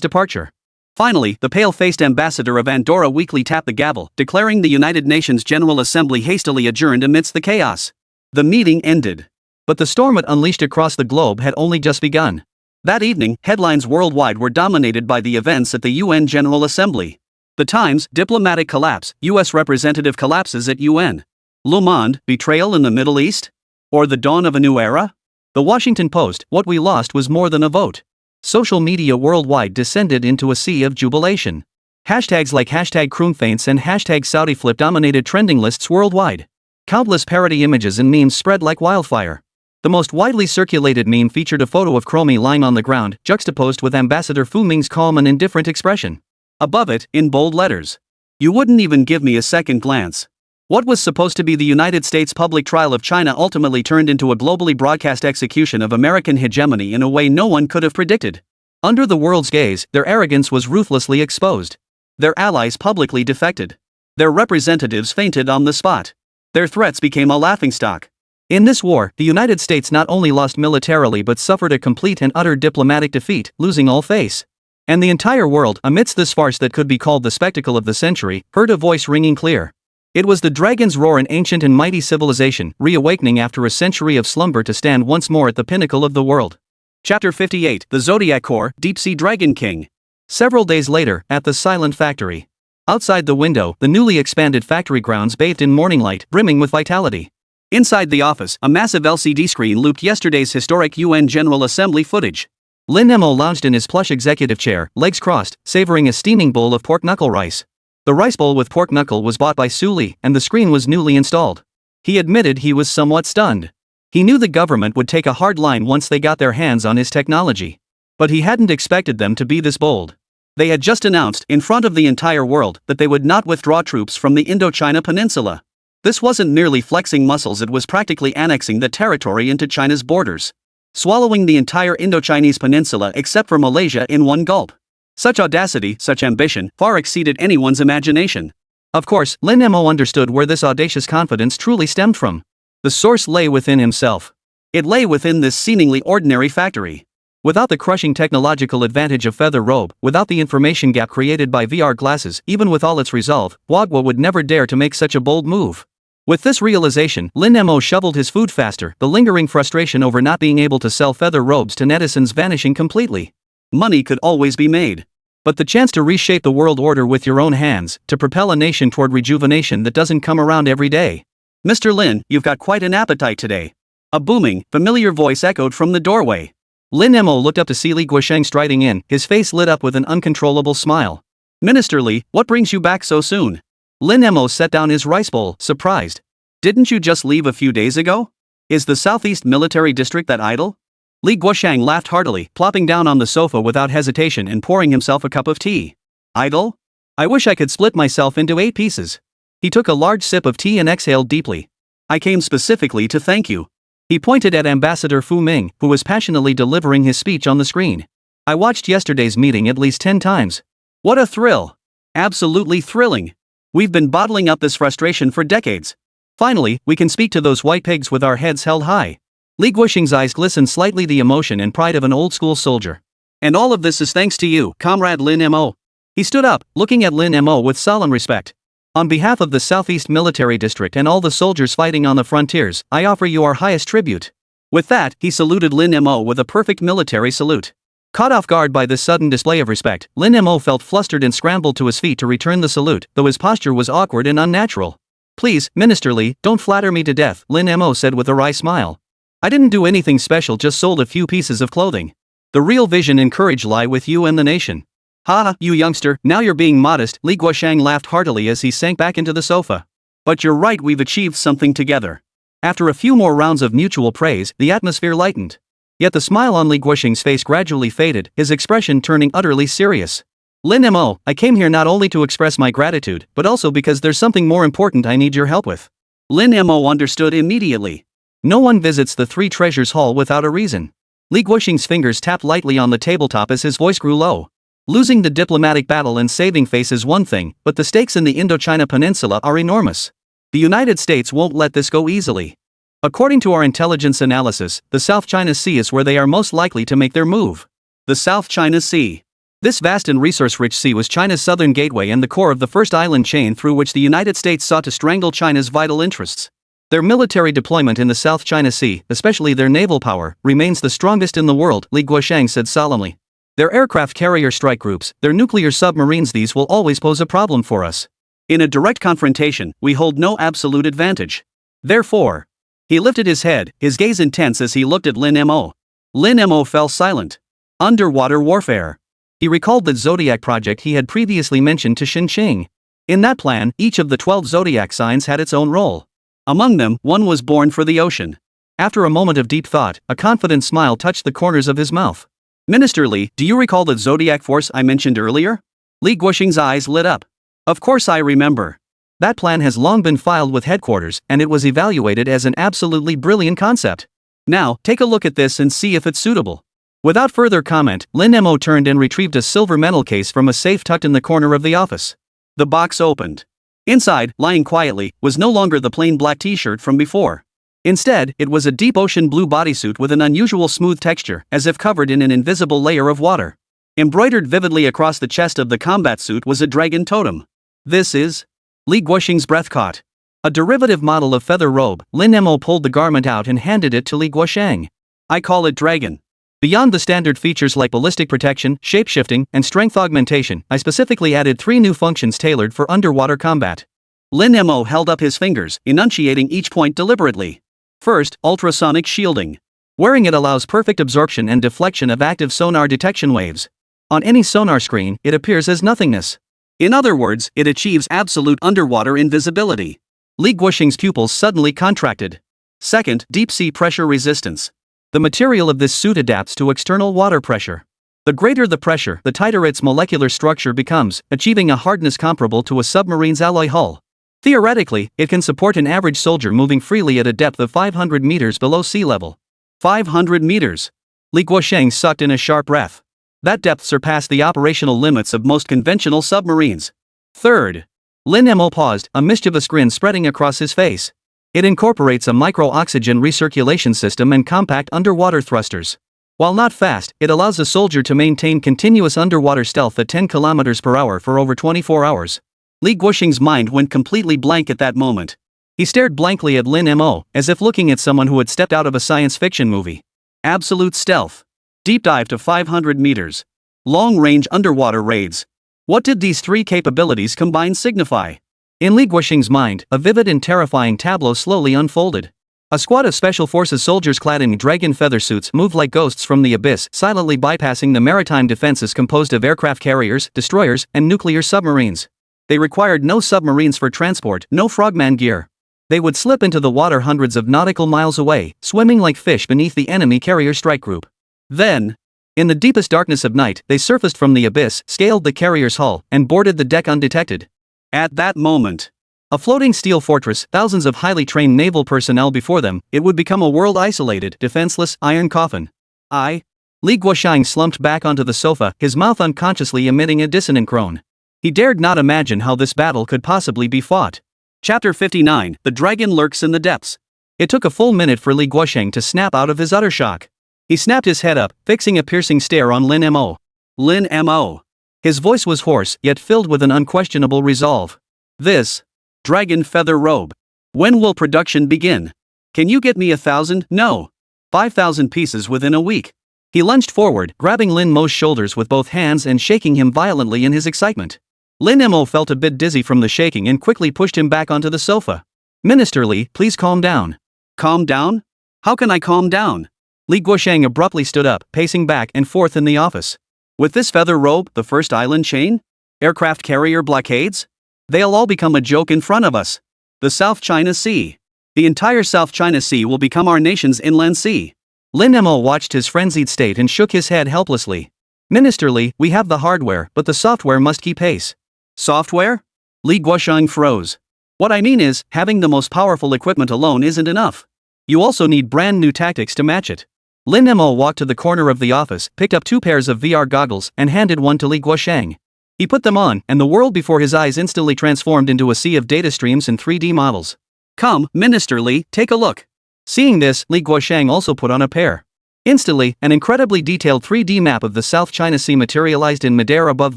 departure. Finally, the pale-faced ambassador of Andorra weakly tapped the gavel, declaring the United Nations General Assembly hastily adjourned amidst the chaos. The meeting ended. But the storm it unleashed across the globe had only just begun. That evening, headlines worldwide were dominated by the events at the UN General Assembly. The Times, diplomatic collapse, US representative collapses at UN. Le Monde, betrayal in the Middle East? Or the dawn of a new era? The Washington Post, what we lost was more than a vote. Social media worldwide descended into a sea of jubilation. Hashtags like #Kroonfaints and #SaudiFlip dominated trending lists worldwide. Countless parody images and memes spread like wildfire. The most widely circulated meme featured a photo of Chromie lying on the ground, juxtaposed with Ambassador Fu Ming's calm and indifferent expression. Above it, in bold letters, "You wouldn't even give me a second glance." What was supposed to be the United States public trial of China ultimately turned into a globally broadcast execution of American hegemony in a way no one could have predicted. Under the world's gaze, their arrogance was ruthlessly exposed. Their allies publicly defected. Their representatives fainted on the spot. Their threats became a laughingstock. In this war, the United States not only lost militarily but suffered a complete and utter diplomatic defeat, losing all face. And the entire world, amidst this farce that could be called the spectacle of the century, heard a voice ringing clear. It was the dragon's roar, an ancient and mighty civilization, reawakening after a century of slumber to stand once more at the pinnacle of the world. Chapter 58, The Zodiac Core, Deep-Sea Dragon King. Several days later, at the Silent Factory. Outside the window, the newly expanded factory grounds bathed in morning light, brimming with vitality. Inside the office, a massive LCD screen looped yesterday's historic UN General Assembly footage. Lin Mo lounged in his plush executive chair, legs crossed, savoring a steaming bowl of pork knuckle rice. The rice bowl with pork knuckle was bought by Su Li, and the screen was newly installed. He admitted he was somewhat stunned. He knew the government would take a hard line once they got their hands on his technology. But he hadn't expected them to be this bold. They had just announced, in front of the entire world, that they would not withdraw troops from the Indochina Peninsula. This wasn't merely flexing muscles, it was practically annexing the territory into China's borders. Swallowing the entire Indochinese peninsula except for Malaysia in one gulp. Such audacity, such ambition, far exceeded anyone's imagination. Of course, Lin Mo understood where this audacious confidence truly stemmed from. The source lay within himself. It lay within this seemingly ordinary factory. Without the crushing technological advantage of feather robe, without the information gap created by VR glasses, even with all its resolve, Huagua would never dare to make such a bold move. With this realization, Lin Mo shoveled his food faster, the lingering frustration over not being able to sell feather robes to netizens vanishing completely. Money could always be made. But the chance to reshape the world order with your own hands, to propel a nation toward rejuvenation, that doesn't come around every day. "Mr. Lin, you've got quite an appetite today." A booming, familiar voice echoed from the doorway. Lin Mo looked up to see Li Guosheng striding in, his face lit up with an uncontrollable smile. "Minister Li, what brings you back so soon?" Lin Mo set down his rice bowl, surprised. "Didn't you just leave a few days ago? Is the Southeast Military District that idle?" Li Guosheng laughed heartily, plopping down on the sofa without hesitation and pouring himself a cup of tea. "Idle? I wish I could split myself into 8 pieces." He took a large sip of tea and exhaled deeply. "I came specifically to thank you." He pointed at Ambassador Fu Ming, who was passionately delivering his speech on the screen. "I watched yesterday's meeting at least 10 times. What a thrill! Absolutely thrilling. We've been bottling up this frustration for decades. Finally, we can speak to those white pigs with our heads held high." Li Guosheng's eyes glistened slightly, the emotion and pride of an old-school soldier. "And all of this is thanks to you, Comrade Lin Mo." He stood up, looking at Lin Mo with solemn respect. "On behalf of the Southeast Military District and all the soldiers fighting on the frontiers, I offer you our highest tribute." With that, he saluted Lin Mo with a perfect military salute. Caught off guard by this sudden display of respect, Lin Mo felt flustered and scrambled to his feet to return the salute, though his posture was awkward and unnatural. "Please, Minister Li, don't flatter me to death," Lin Mo said with a wry smile. "I didn't do anything special, just sold a few pieces of clothing. The real vision and courage lie with you and the nation." "Ha, you youngster, now you're being modest," Li Guosheng laughed heartily as he sank back into the sofa. "But you're right, we've achieved something together." After a few more rounds of mutual praise, the atmosphere lightened. Yet the smile on Li Guosheng's face gradually faded, his expression turning utterly serious. Lin Mo, I came here not only to express my gratitude, but also because there's something more important I need your help with. Lin Mo understood immediately. No one visits the Three Treasures Hall without a reason. Li Guoxing's fingers tapped lightly on the tabletop as his voice grew low. Losing the diplomatic battle and saving face is one thing, but the stakes in the Indochina Peninsula are enormous. The United States won't let this go easily. According to our intelligence analysis, the South China Sea is where they are most likely to make their move. The South China Sea. This vast and resource-rich sea was China's southern gateway and the core of the first island chain through which the United States sought to strangle China's vital interests. Their military deployment in the South China Sea, especially their naval power, remains the strongest in the world, Li Guoxiang said solemnly. Their aircraft carrier strike groups, their nuclear submarines, these will always pose a problem for us. In a direct confrontation, we hold no absolute advantage. Therefore, he lifted his head, his gaze intense as he looked at Lin Mo. Lin Mo fell silent. Underwater warfare. He recalled the Zodiac project he had previously mentioned to Xinqing. In that plan, each of the 12 Zodiac signs had its own role. Among them, one was born for the ocean. After a moment of deep thought, a confident smile touched the corners of his mouth. Minister Li, do you recall the Zodiac force I mentioned earlier? Li Guoxing's eyes lit up. Of course I remember. That plan has long been filed with headquarters, and it was evaluated as an absolutely brilliant concept. Now, take a look at this and see if it's suitable. Without further comment, Lin Mo turned and retrieved a silver metal case from a safe tucked in the corner of the office. The box opened. Inside, lying quietly, was no longer the plain black t-shirt from before. Instead, it was a deep ocean blue bodysuit with an unusual smooth texture, as if covered in an invisible layer of water. Embroidered vividly across the chest of the combat suit was a dragon totem. This is... Li Guoxing's breath caught. A derivative model of feather robe, Lin Mo pulled the garment out and handed it to Li Guoxiang. I call it dragon. Beyond the standard features like ballistic protection, shape-shifting, and strength augmentation, I specifically added 3 new functions tailored for underwater combat. Lin Mo held up his fingers, enunciating each point deliberately. First, ultrasonic shielding. Wearing it allows perfect absorption and deflection of active sonar detection waves. On any sonar screen, it appears as nothingness. In other words, it achieves absolute underwater invisibility. Li Guoxing's pupils suddenly contracted. Second, deep-sea pressure resistance. The material of this suit adapts to external water pressure. The greater the pressure, the tighter its molecular structure becomes, achieving a hardness comparable to a submarine's alloy hull. Theoretically, it can support an average soldier moving freely at a depth of 500 meters below sea level. 500 meters. Li Guoxiang sucked in a sharp breath. That depth surpassed the operational limits of most conventional submarines. Third. Lin Mo paused, a mischievous grin spreading across his face. It incorporates a micro-oxygen recirculation system and compact underwater thrusters. While not fast, it allows a soldier to maintain continuous underwater stealth at 10 km per hour for over 24 hours. Li Guoxing's mind went completely blank at that moment. He stared blankly at Lin Mo, as if looking at someone who had stepped out of a science fiction movie. Absolute stealth. Deep dive to 500 meters. Long-range underwater raids. What did these 3 capabilities combined signify? In Li Guoxing's mind, a vivid and terrifying tableau slowly unfolded. A squad of special forces soldiers clad in dragon feather suits moved like ghosts from the abyss, silently bypassing the maritime defenses composed of aircraft carriers, destroyers, and nuclear submarines. They required no submarines for transport, no frogman gear. They would slip into the water hundreds of nautical miles away, swimming like fish beneath the enemy carrier strike group. Then, in the deepest darkness of night, they surfaced from the abyss, scaled the carrier's hull, and boarded the deck undetected. At that moment, a floating steel fortress, thousands of highly trained naval personnel before them, it would become a world-isolated, defenseless, iron coffin. Li Guoxiang slumped back onto the sofa, his mouth unconsciously emitting a dissonant groan. He dared not imagine how this battle could possibly be fought. Chapter 59, The Dragon Lurks in the Depths. It took a full minute for Li Guoxiang to snap out of his utter shock. He snapped his head up, fixing a piercing stare on Lin Mo. Lin Mo. His voice was hoarse, yet filled with an unquestionable resolve. This dragon feather robe. When will production begin? Can you get me 1,000? No. 5,000 pieces within a week. He lunged forward, grabbing Lin Mo's shoulders with both hands and shaking him violently in his excitement. Lin Mo felt a bit dizzy from the shaking and quickly pushed him back onto the sofa. Minister Li, please calm down. Calm down? How can I calm down? Li Guoxiang abruptly stood up, pacing back and forth in the office. With this feather robe, the first island chain? Aircraft carrier blockades? They'll all become a joke in front of us. The South China Sea. The entire South China Sea will become our nation's inland sea. Lin Mo watched his frenzied state and shook his head helplessly. Minister Li, we have the hardware, but the software must keep pace. Software? Li Guosheng froze. What I mean is, having the most powerful equipment alone isn't enough. You also need brand new tactics to match it. Lin Mo walked to the corner of the office, picked up 2 pairs of VR goggles, and handed one to Li Guosheng. He put them on, and the world before his eyes instantly transformed into a sea of data streams and 3D models. Come, Minister Li, take a look. Seeing this, Li Guosheng also put on a pair. Instantly, an incredibly detailed 3D map of the South China Sea materialized in midair above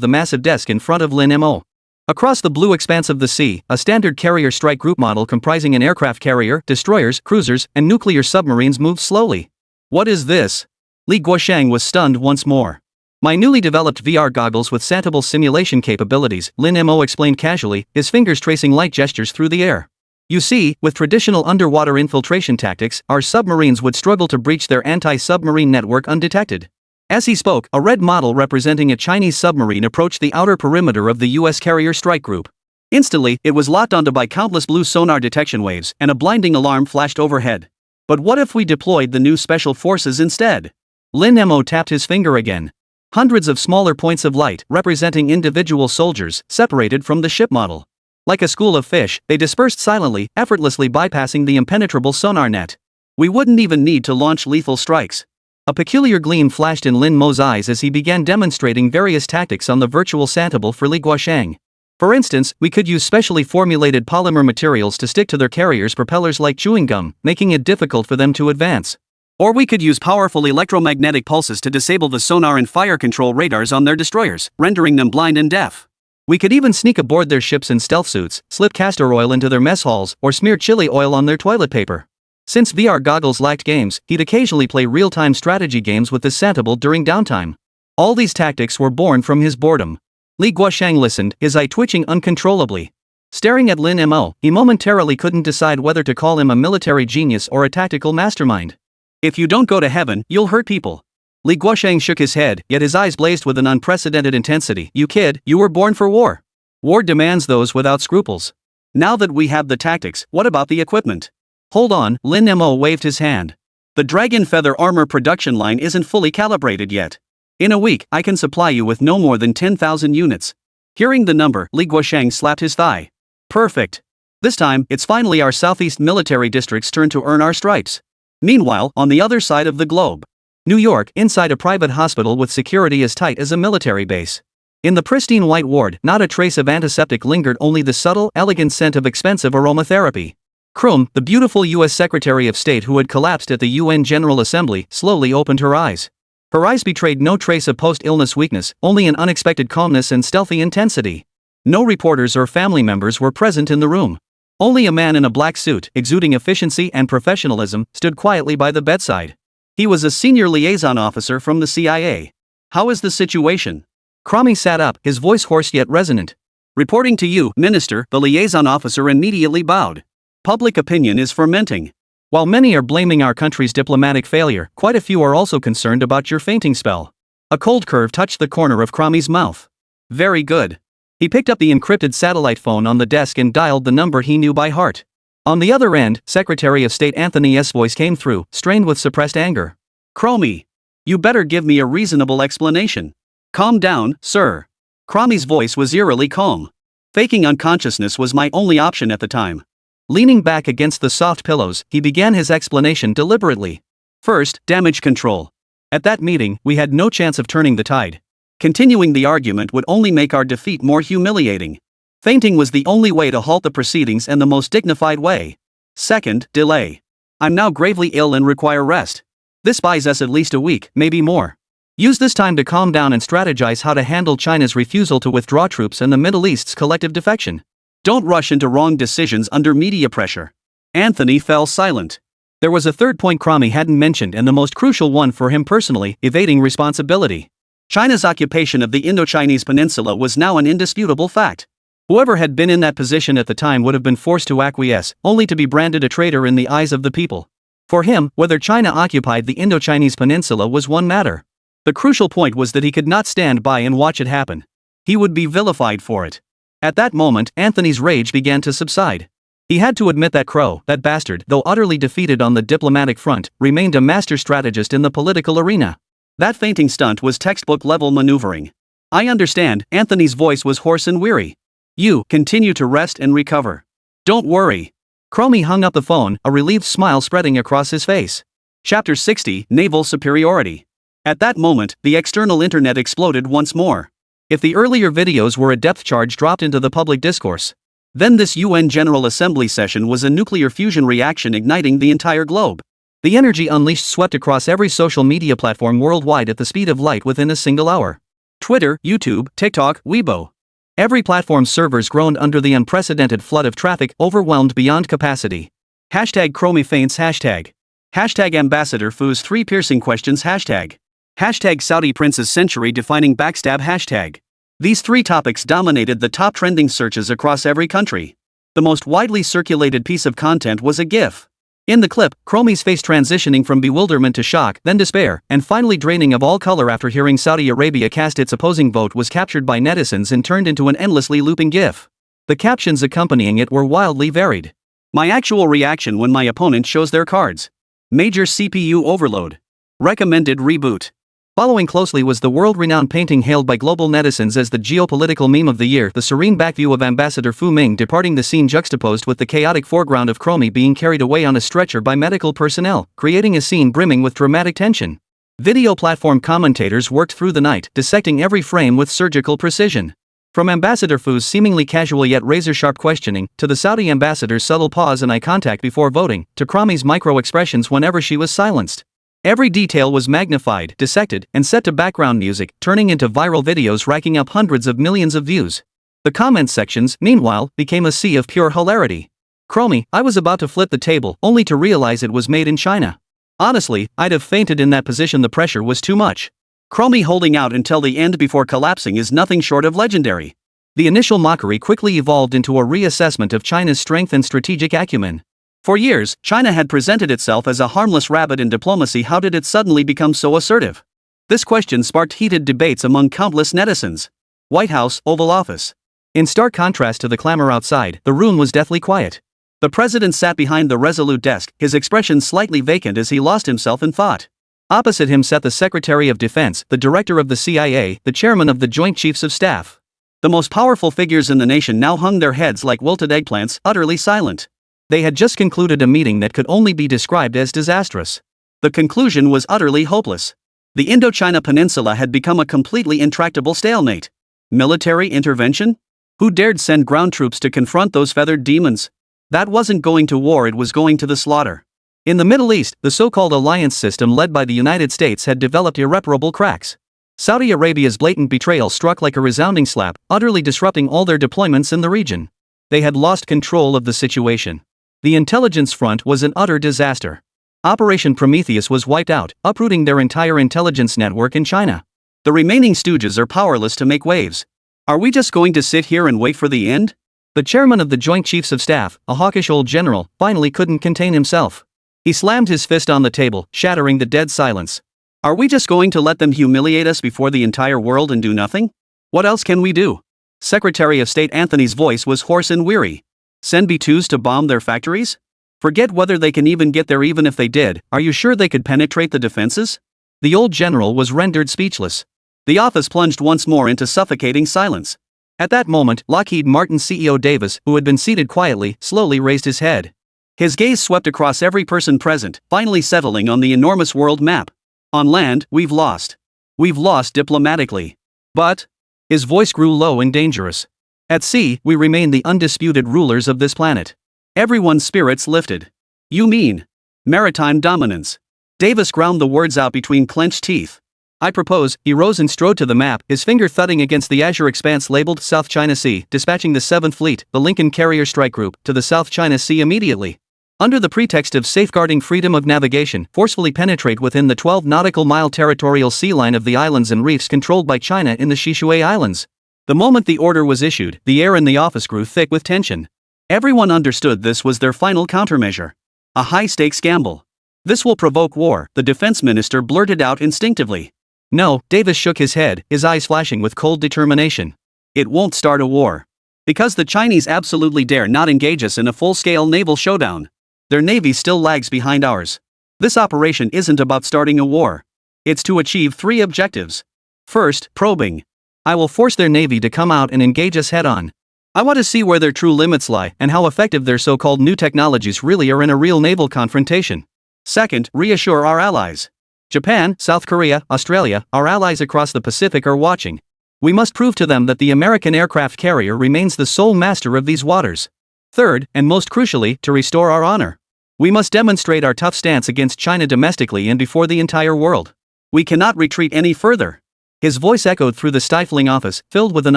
the massive desk in front of Lin Mo. Across the blue expanse of the sea, a standard carrier strike group model comprising an aircraft carrier, destroyers, cruisers, and nuclear submarines moved slowly. What is this? Li Guosheng was stunned once more. My newly developed VR goggles with Santable simulation capabilities, Lin Mo explained casually, his fingers tracing light gestures through the air. You see, with traditional underwater infiltration tactics, our submarines would struggle to breach their anti-submarine network undetected. As he spoke, a red model representing a Chinese submarine approached the outer perimeter of the U.S. carrier strike group. Instantly, it was locked onto by countless blue sonar detection waves, and a blinding alarm flashed overhead. But what if we deployed the new special forces instead? Lin Mo tapped his finger again. Hundreds of smaller points of light, representing individual soldiers, separated from the ship model. Like a school of fish, they dispersed silently, effortlessly bypassing the impenetrable sonar net. We wouldn't even need to launch lethal strikes. A peculiar gleam flashed in Lin Mo's eyes as he began demonstrating various tactics on the virtual Santable for Li Guosheng. For instance, we could use specially formulated polymer materials to stick to their carriers' propellers like chewing gum, making it difficult for them to advance. Or we could use powerful electromagnetic pulses to disable the sonar and fire control radars on their destroyers, rendering them blind and deaf. We could even sneak aboard their ships in stealth suits, slip castor oil into their mess halls, or smear chili oil on their toilet paper. Since VR goggles lacked games, he'd occasionally play real-time strategy games with his Santable during downtime. All these tactics were born from his boredom. Li Guosheng listened, his eye twitching uncontrollably. Staring at Lin Mo, he momentarily couldn't decide whether to call him a military genius or a tactical mastermind. If you don't go to heaven, you'll hurt people. Li Guosheng shook his head, yet his eyes blazed with an unprecedented intensity. You kid, you were born for war. War demands those without scruples. Now that we have the tactics, what about the equipment? Hold on, Lin Mo waved his hand. The Dragon Feather armor production line isn't fully calibrated yet. In a week, I can supply you with no more than 10,000 units. Hearing the number, Li Guosheng slapped his thigh. Perfect. This time, it's finally our Southeast military district's turn to earn our stripes. Meanwhile, on the other side of the globe, New York, inside a private hospital with security as tight as a military base. In the pristine white ward, not a trace of antiseptic lingered, only the subtle, elegant scent of expensive aromatherapy. Krum, the beautiful U.S. Secretary of State who had collapsed at the UN General Assembly, slowly opened her eyes. Her eyes betrayed no trace of post-illness weakness, only an unexpected calmness and stealthy intensity. No reporters or family members were present in the room. Only a man in a black suit, exuding efficiency and professionalism, stood quietly by the bedside. He was a senior liaison officer from the CIA. How is the situation? Cromie sat up, his voice hoarse yet resonant. Reporting to you, Minister, the liaison officer immediately bowed. Public opinion is fermenting. While many are blaming our country's diplomatic failure, quite a few are also concerned about your fainting spell. A cold curve touched the corner of Cromie's mouth. Very good. He picked up the encrypted satellite phone on the desk and dialed the number he knew by heart. On the other end, Secretary of State Anthony's voice came through, strained with suppressed anger. Cromie. You better give me a reasonable explanation. Calm down, sir. Cromie's voice was eerily calm. Faking unconsciousness was my only option at the time. Leaning back against the soft pillows, he began his explanation deliberately. First, damage control. At that meeting, we had no chance of turning the tide. Continuing the argument would only make our defeat more humiliating. Fainting was the only way to halt the proceedings and the most dignified way. Second, delay. I'm now gravely ill and require rest. This buys us at least a week, maybe more. Use this time to calm down and strategize how to handle China's refusal to withdraw troops and the Middle East's collective defection. Don't rush into wrong decisions under media pressure. Anthony fell silent. There was a third point Cromie hadn't mentioned, and the most crucial one for him personally: evading responsibility. China's occupation of the Indochinese peninsula was now an indisputable fact. Whoever had been in that position at the time would have been forced to acquiesce, only to be branded a traitor in the eyes of the people. For him, whether China occupied the Indochinese peninsula was one matter. The crucial point was that he could not stand by and watch it happen. He would be vilified for it. At that moment, Anthony's rage began to subside. He had to admit that Crow, that bastard, though utterly defeated on the diplomatic front, remained a master strategist in the political arena. That fainting stunt was textbook-level maneuvering. I understand, Anthony's voice was hoarse and weary. You continue to rest and recover. Don't worry. Chromie hung up the phone, a relieved smile spreading across his face. Chapter 60, Naval Superiority. At that moment, the external internet exploded once more. If the earlier videos were a depth charge dropped into the public discourse, then this UN General Assembly session was a nuclear fusion reaction igniting the entire globe. The energy unleashed swept across every social media platform worldwide at the speed of light within a single hour. Twitter, YouTube, TikTok, Weibo. Every platform's servers groaned under the unprecedented flood of traffic, overwhelmed beyond capacity. Hashtag Chromie faints hashtag. Hashtag Ambassador Fu's 3 piercing questions hashtag. Hashtag Saudi Prince's century-defining backstab hashtag. These 3 topics dominated the top trending searches across every country. The most widely circulated piece of content was a GIF. In the clip, Chromie's face transitioning from bewilderment to shock, then despair, and finally draining of all color after hearing Saudi Arabia cast its opposing vote was captured by netizens and turned into an endlessly looping GIF. The captions accompanying it were wildly varied. My actual reaction when my opponent shows their cards. Major CPU overload. Recommended reboot. Following closely was the world-renowned painting hailed by global netizens as the geopolitical meme of the year, the serene back view of Ambassador Fu Ming departing the scene juxtaposed with the chaotic foreground of Chromie being carried away on a stretcher by medical personnel, creating a scene brimming with dramatic tension. Video platform commentators worked through the night, dissecting every frame with surgical precision. From Ambassador Fu's seemingly casual yet razor-sharp questioning, to the Saudi ambassador's subtle pause and eye contact before voting, to Chromie's micro-expressions whenever she was silenced. Every detail was magnified, dissected, and set to background music, turning into viral videos racking up hundreds of millions of views. The comment sections, meanwhile, became a sea of pure hilarity. Chromie, I was about to flip the table, only to realize it was made in China. Honestly, I'd have fainted in that position, the pressure was too much. Chromie holding out until the end before collapsing is nothing short of legendary. The initial mockery quickly evolved into a reassessment of China's strength and strategic acumen. For years, China had presented itself as a harmless rabbit in diplomacy. How did it suddenly become so assertive? This question sparked heated debates among countless netizens. White House, Oval Office. In stark contrast to the clamor outside, the room was deathly quiet. The president sat behind the resolute desk, his expression slightly vacant as he lost himself in thought. Opposite him sat the Secretary of Defense, the Director of the CIA, the Chairman of the Joint Chiefs of Staff. The most powerful figures in the nation now hung their heads like wilted eggplants, utterly silent. They had just concluded a meeting that could only be described as disastrous. The conclusion was utterly hopeless. The Indochina Peninsula had become a completely intractable stalemate. Military intervention? Who dared send ground troops to confront those feathered demons? That wasn't going to war, it was going to the slaughter. In the Middle East, the so-called alliance system led by the United States had developed irreparable cracks. Saudi Arabia's blatant betrayal struck like a resounding slap, utterly disrupting all their deployments in the region. They had lost control of the situation. The intelligence front was an utter disaster. Operation Prometheus was wiped out, uprooting their entire intelligence network in China. The remaining stooges are powerless to make waves. Are we just going to sit here and wait for the end? The chairman of the Joint Chiefs of Staff, a hawkish old general, finally couldn't contain himself. He slammed his fist on the table, shattering the dead silence. Are we just going to let them humiliate us before the entire world and do nothing? What else can we do? Secretary of State Anthony's voice was hoarse and weary. Send B-2s to bomb their factories? Forget whether they can even get there. Even if they did, are you sure they could penetrate the defenses? The old general was rendered speechless. The office plunged once more into suffocating silence. At that moment, Lockheed Martin CEO Davis, who had been seated quietly, slowly raised his head. His gaze swept across every person present, finally settling on the enormous world map. On land, we've lost. We've lost diplomatically. But, his voice grew low and dangerous. At sea, we remain the undisputed rulers of this planet. Everyone's spirits lifted. You mean maritime dominance? Davis ground the words out between clenched teeth. I propose. He rose and strode to the map, his finger thudding against the azure expanse labeled South China Sea, dispatching the 7th Fleet, the Lincoln Carrier Strike Group, to the South China Sea immediately. Under the pretext of safeguarding freedom of navigation, forcefully penetrate within the 12 nautical mile territorial sea line of the islands and reefs controlled by China in the Shishui Islands. The moment the order was issued, the air in the office grew thick with tension. Everyone understood this was their final countermeasure. A high-stakes gamble. This will provoke war, the defense minister blurted out instinctively. No, Davis shook his head, his eyes flashing with cold determination. It won't start a war. Because the Chinese absolutely dare not engage us in a full-scale naval showdown. Their navy still lags behind ours. This operation isn't about starting a war. It's to achieve 3 objectives. First, probing. I will force their navy to come out and engage us head-on. I want to see where their true limits lie and how effective their so-called new technologies really are in a real naval confrontation. Second, reassure our allies. Japan, South Korea, Australia, our allies across the Pacific are watching. We must prove to them that the American aircraft carrier remains the sole master of these waters. Third, and most crucially, to restore our honor. We must demonstrate our tough stance against China domestically and before the entire world. We cannot retreat any further. His voice echoed through the stifling office, filled with an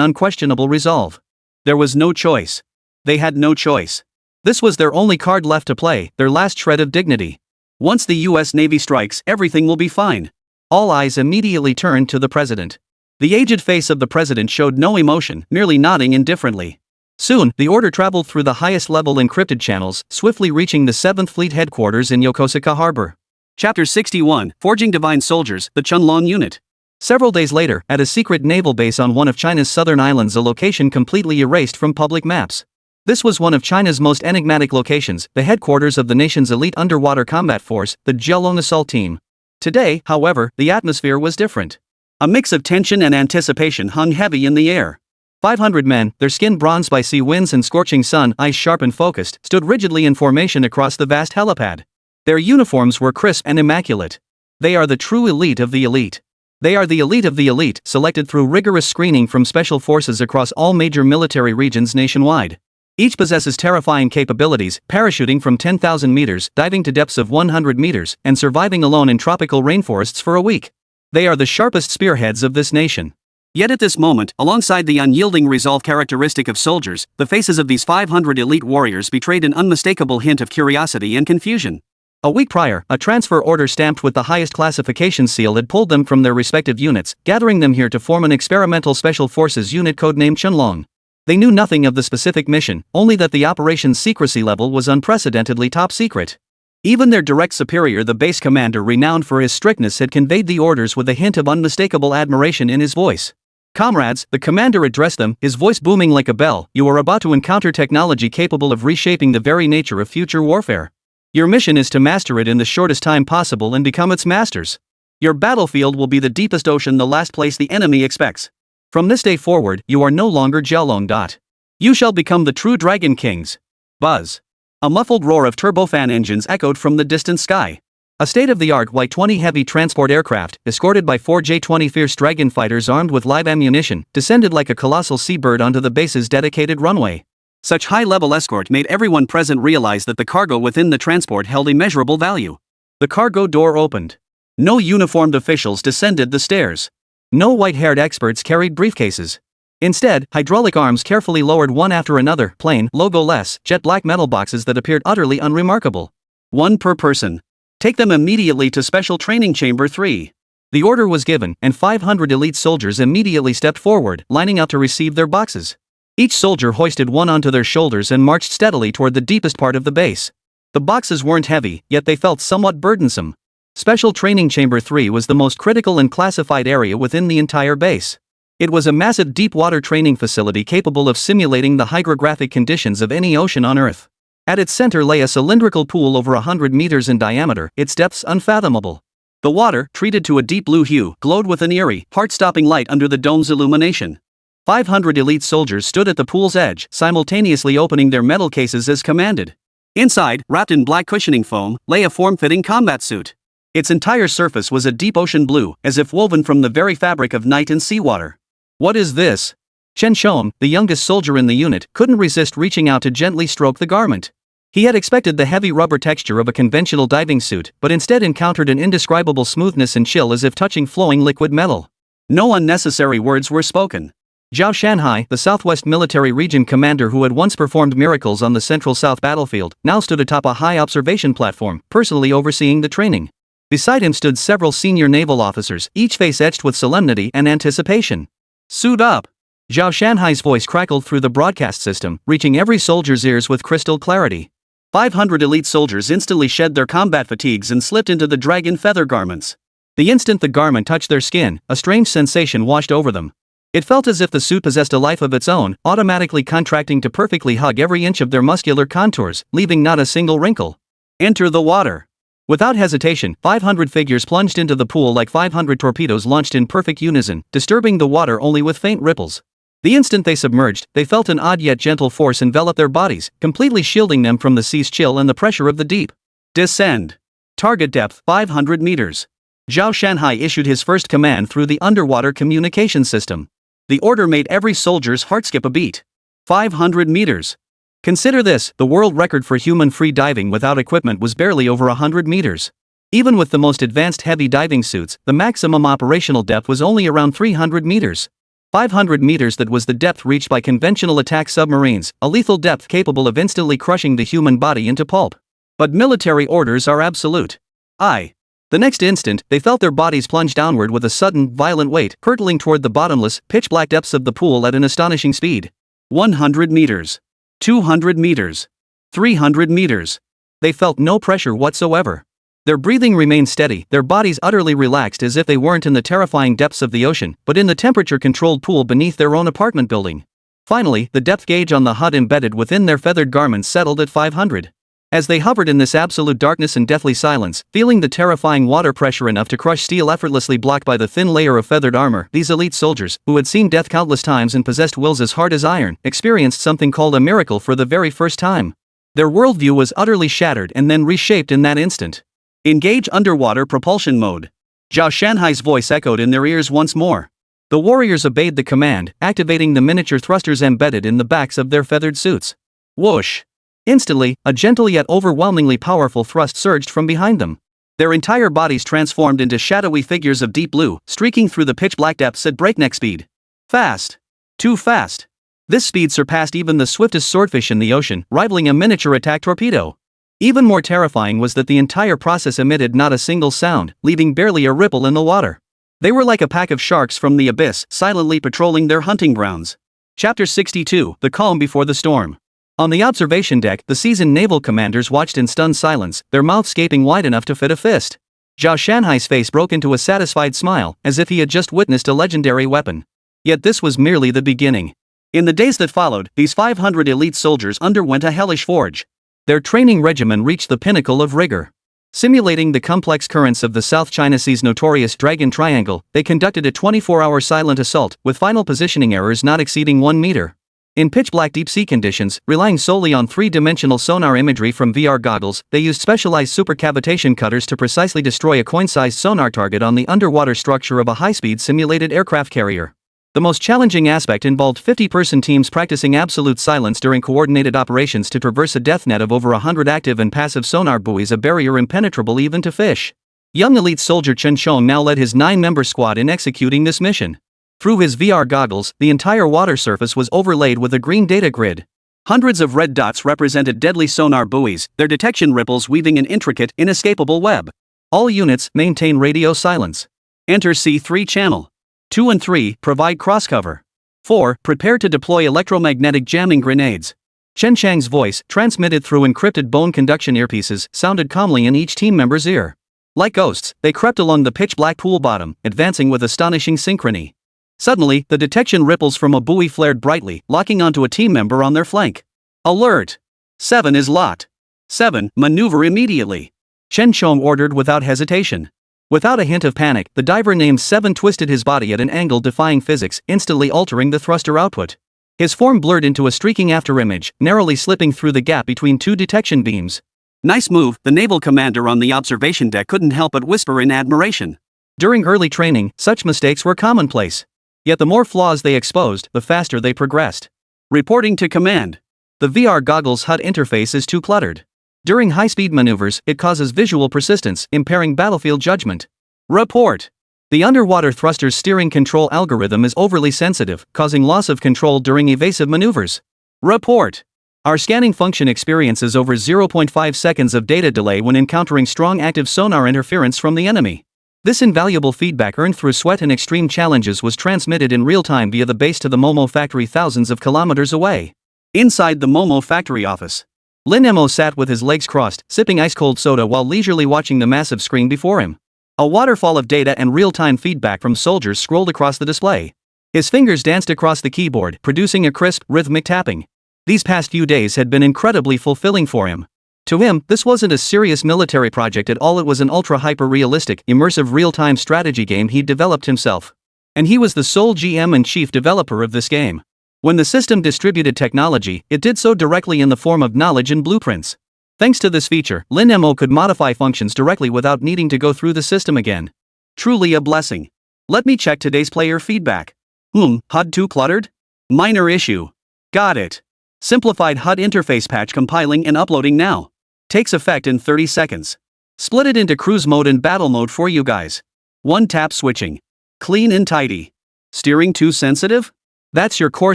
unquestionable resolve. There was no choice. They had no choice. This was their only card left to play, their last shred of dignity. Once the US Navy strikes, everything will be fine. All eyes immediately turned to the president. The aged face of the president showed no emotion, merely nodding indifferently. Soon, the order traveled through the highest-level encrypted channels, swiftly reaching the 7th Fleet headquarters in Yokosuka Harbor. Chapter 61, Forging Divine Soldiers, the Chunlong Unit. Several days later, at a secret naval base on one of China's southern islands, a location completely erased from public maps. This was one of China's most enigmatic locations, the headquarters of the nation's elite underwater combat force, the Jiaolong Assault Team. Today, however, the atmosphere was different. A mix of tension and anticipation hung heavy in the air. 500 men, their skin bronzed by sea winds and scorching sun, eyes sharp and focused, stood rigidly in formation across the vast helipad. Their uniforms were crisp and immaculate. They are the true elite of the elite. They are the elite of the elite, selected through rigorous screening from special forces across all major military regions nationwide. Each possesses terrifying capabilities, parachuting from 10,000 meters, diving to depths of 100 meters, and surviving alone in tropical rainforests for a week. They are the sharpest spearheads of this nation. Yet at this moment, alongside the unyielding resolve characteristic of soldiers, the faces of these 500 elite warriors betrayed an unmistakable hint of curiosity and confusion. A week prior, a transfer order stamped with the highest classification seal had pulled them from their respective units, gathering them here to form an experimental special forces unit codenamed Chunlong. They knew nothing of the specific mission, only that the operation's secrecy level was unprecedentedly top secret. Even their direct superior, the base commander renowned for his strictness, had conveyed the orders with a hint of unmistakable admiration in his voice. "Comrades," the commander addressed them, his voice booming like a bell, "you are about to encounter technology capable of reshaping the very nature of future warfare. Your mission is to master it in the shortest time possible and become its masters. Your battlefield will be the deepest ocean, the last place the enemy expects. From this day forward, you are no longer Jiaolong. You shall become the true Dragon Kings." Buzz. A muffled roar of turbofan engines echoed from the distant sky. A state-of-the-art Y-20 heavy transport aircraft, escorted by 4 J-20 fierce Dragon fighters armed with live ammunition, descended like a colossal seabird onto the base's dedicated runway. Such high-level escort made everyone present realize that the cargo within the transport held immeasurable value. The cargo door opened. No uniformed officials descended the stairs. No white-haired experts carried briefcases. Instead, hydraulic arms carefully lowered one after another, plain, logo-less, jet-black metal boxes that appeared utterly unremarkable. One per person. Take them immediately to Special Training Chamber 3. The order was given, and 500 elite soldiers immediately stepped forward, lining up to receive their boxes. Each soldier hoisted one onto their shoulders and marched steadily toward the deepest part of the base. The boxes weren't heavy, yet they felt somewhat burdensome. Special Training Chamber 3 was the most critical and classified area within the entire base. It was a massive deep-water training facility capable of simulating the hydrographic conditions of any ocean on Earth. At its center lay a cylindrical pool over 100 meters in diameter, its depths unfathomable. The water, treated to a deep blue hue, glowed with an eerie, heart-stopping light under the dome's illumination. 500 elite soldiers stood at the pool's edge, simultaneously opening their metal cases as commanded. Inside, wrapped in black cushioning foam, lay a form-fitting combat suit. Its entire surface was a deep ocean blue, as if woven from the very fabric of night and seawater. "What is this?" Chen Shom, the youngest soldier in the unit, couldn't resist reaching out to gently stroke the garment. He had expected the heavy rubber texture of a conventional diving suit, but instead encountered an indescribable smoothness and chill as if touching flowing liquid metal. No unnecessary words were spoken. Zhao Shanhai, the Southwest Military Region commander who had once performed miracles on the Central South battlefield, now stood atop a high observation platform, personally overseeing the training. Beside him stood several senior naval officers, each face etched with solemnity and anticipation. "Suit up!" Zhao Shanhai's voice crackled through the broadcast system, reaching every soldier's ears with crystal clarity. 500 elite soldiers instantly shed their combat fatigues and slipped into the dragon feather garments. The instant the garment touched their skin, a strange sensation washed over them. It felt as if the suit possessed a life of its own, automatically contracting to perfectly hug every inch of their muscular contours, leaving not a single wrinkle. "Enter the water." Without hesitation, 500 figures plunged into the pool like 500 torpedoes launched in perfect unison, disturbing the water only with faint ripples. The instant they submerged, they felt an odd yet gentle force envelop their bodies, completely shielding them from the sea's chill and the pressure of the deep. Descend. Target depth 500 meters. Zhao Shanhai issued his first command through the underwater communication system. The order made every soldier's heart skip a beat. 500 meters. Consider this, the world record for human free diving without equipment was barely over 100 meters. Even with the most advanced heavy diving suits, the maximum operational depth was only around 300 meters. 500 meters, that was the depth reached by conventional attack submarines, a lethal depth capable of instantly crushing the human body into pulp. But military orders are absolute. The next instant, they felt their bodies plunge downward with a sudden, violent weight, hurtling toward the bottomless, pitch-black depths of the pool at an astonishing speed. 100 meters. 200 meters. 300 meters. They felt no pressure whatsoever. Their breathing remained steady, their bodies utterly relaxed as if they weren't in the terrifying depths of the ocean, but in the temperature-controlled pool beneath their own apartment building. Finally, the depth gauge on the HUD embedded within their feathered garments settled at 500. As they hovered in this absolute darkness and deathly silence, feeling the terrifying water pressure enough to crush steel effortlessly blocked by the thin layer of feathered armor, these elite soldiers, who had seen death countless times and possessed wills as hard as iron, experienced something called a miracle for the very first time. Their worldview was utterly shattered and then reshaped in that instant. Engage underwater propulsion mode. Zhao Shanhai's voice echoed in their ears once more. The warriors obeyed the command, activating the miniature thrusters embedded in the backs of their feathered suits. Whoosh! Instantly, a gentle yet overwhelmingly powerful thrust surged from behind them. Their entire bodies transformed into shadowy figures of deep blue, streaking through the pitch-black depths at breakneck speed. Fast. Too fast. This speed surpassed even the swiftest swordfish in the ocean, rivaling a miniature attack torpedo. Even more terrifying was that the entire process emitted not a single sound, leaving barely a ripple in the water. They were like a pack of sharks from the abyss, silently patrolling their hunting grounds. Chapter 62, The Calm Before the Storm. On the observation deck, the seasoned naval commanders watched in stunned silence, their mouths gaping wide enough to fit a fist. Zhao Shanhai's face broke into a satisfied smile, as if he had just witnessed a legendary weapon. Yet this was merely the beginning. In the days that followed, these 500 elite soldiers underwent a hellish forge. Their training regimen reached the pinnacle of rigor. Simulating the complex currents of the South China Sea's notorious Dragon Triangle, they conducted a 24-hour silent assault, with final positioning errors not exceeding 1 meter. In pitch-black deep-sea conditions, relying solely on three-dimensional sonar imagery from VR goggles, they used specialized supercavitation cutters to precisely destroy a coin-sized sonar target on the underwater structure of a high-speed simulated aircraft carrier. The most challenging aspect involved 50-person teams practicing absolute silence during coordinated operations to traverse a death net of over 100 active and passive sonar buoys, a barrier impenetrable even to fish. Young elite soldier Chen Chong now led his 9-member squad in executing this mission. Through his VR goggles, the entire water surface was overlaid with a green data grid. Hundreds of red dots represented deadly sonar buoys, their detection ripples weaving an intricate, inescapable web. All units maintain radio silence. Enter C3 channel. 2 and 3 provide cross-cover. 4 prepare to deploy electromagnetic jamming grenades. Chen Chang's voice, transmitted through encrypted bone conduction earpieces, sounded calmly in each team member's ear. Like ghosts, they crept along the pitch-black pool bottom, advancing with astonishing synchrony. Suddenly, the detection ripples from a buoy flared brightly, locking onto a team member on their flank. Alert! 7 is locked. 7, maneuver immediately. Chen Chong ordered without hesitation. Without a hint of panic, the diver named 7 twisted his body at an angle defying physics, instantly altering the thruster output. His form blurred into a streaking afterimage, narrowly slipping through the gap between two detection beams. Nice move, the naval commander on the observation deck couldn't help but whisper in admiration. During early training, such mistakes were commonplace. Yet the more flaws they exposed, the faster they progressed. Reporting to command. The VR goggles HUD interface is too cluttered. During high-speed maneuvers, it causes visual persistence, impairing battlefield judgment. Report. The underwater thruster's steering control algorithm is overly sensitive, causing loss of control during evasive maneuvers. Report. Our scanning function experiences over 0.5 seconds of data delay when encountering strong active sonar interference from the enemy. This invaluable feedback earned through sweat and extreme challenges was transmitted in real time via the base to the Momo factory thousands of kilometers away. Inside the Momo factory office, Lin Mo sat with his legs crossed, sipping ice-cold soda while leisurely watching the massive screen before him. A waterfall of data and real-time feedback from soldiers scrolled across the display. His fingers danced across the keyboard, producing a crisp, rhythmic tapping. These past few days had been incredibly fulfilling for him. To him, this wasn't a serious military project at all, it was an ultra-hyper-realistic, immersive real-time strategy game he'd developed himself. And he was the sole GM and chief developer of this game. When the system distributed technology, it did so directly in the form of knowledge and blueprints. Thanks to this feature, Lin Mo could modify functions directly without needing to go through the system again. Truly a blessing. Let me check today's player feedback. HUD too cluttered? Minor issue. Got it. Simplified HUD interface patch compiling and uploading now. Takes effect in 30 seconds. Split it into cruise mode and battle mode for you guys. One tap switching. Clean and tidy. Steering too sensitive? That's your core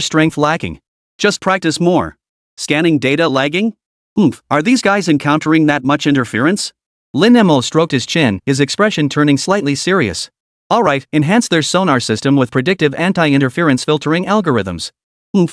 strength lacking. Just practice more. Scanning data lagging? Are these guys encountering that much interference? Lin Mo stroked his chin, his expression turning slightly serious. Alright, enhance their sonar system with predictive anti-interference filtering algorithms.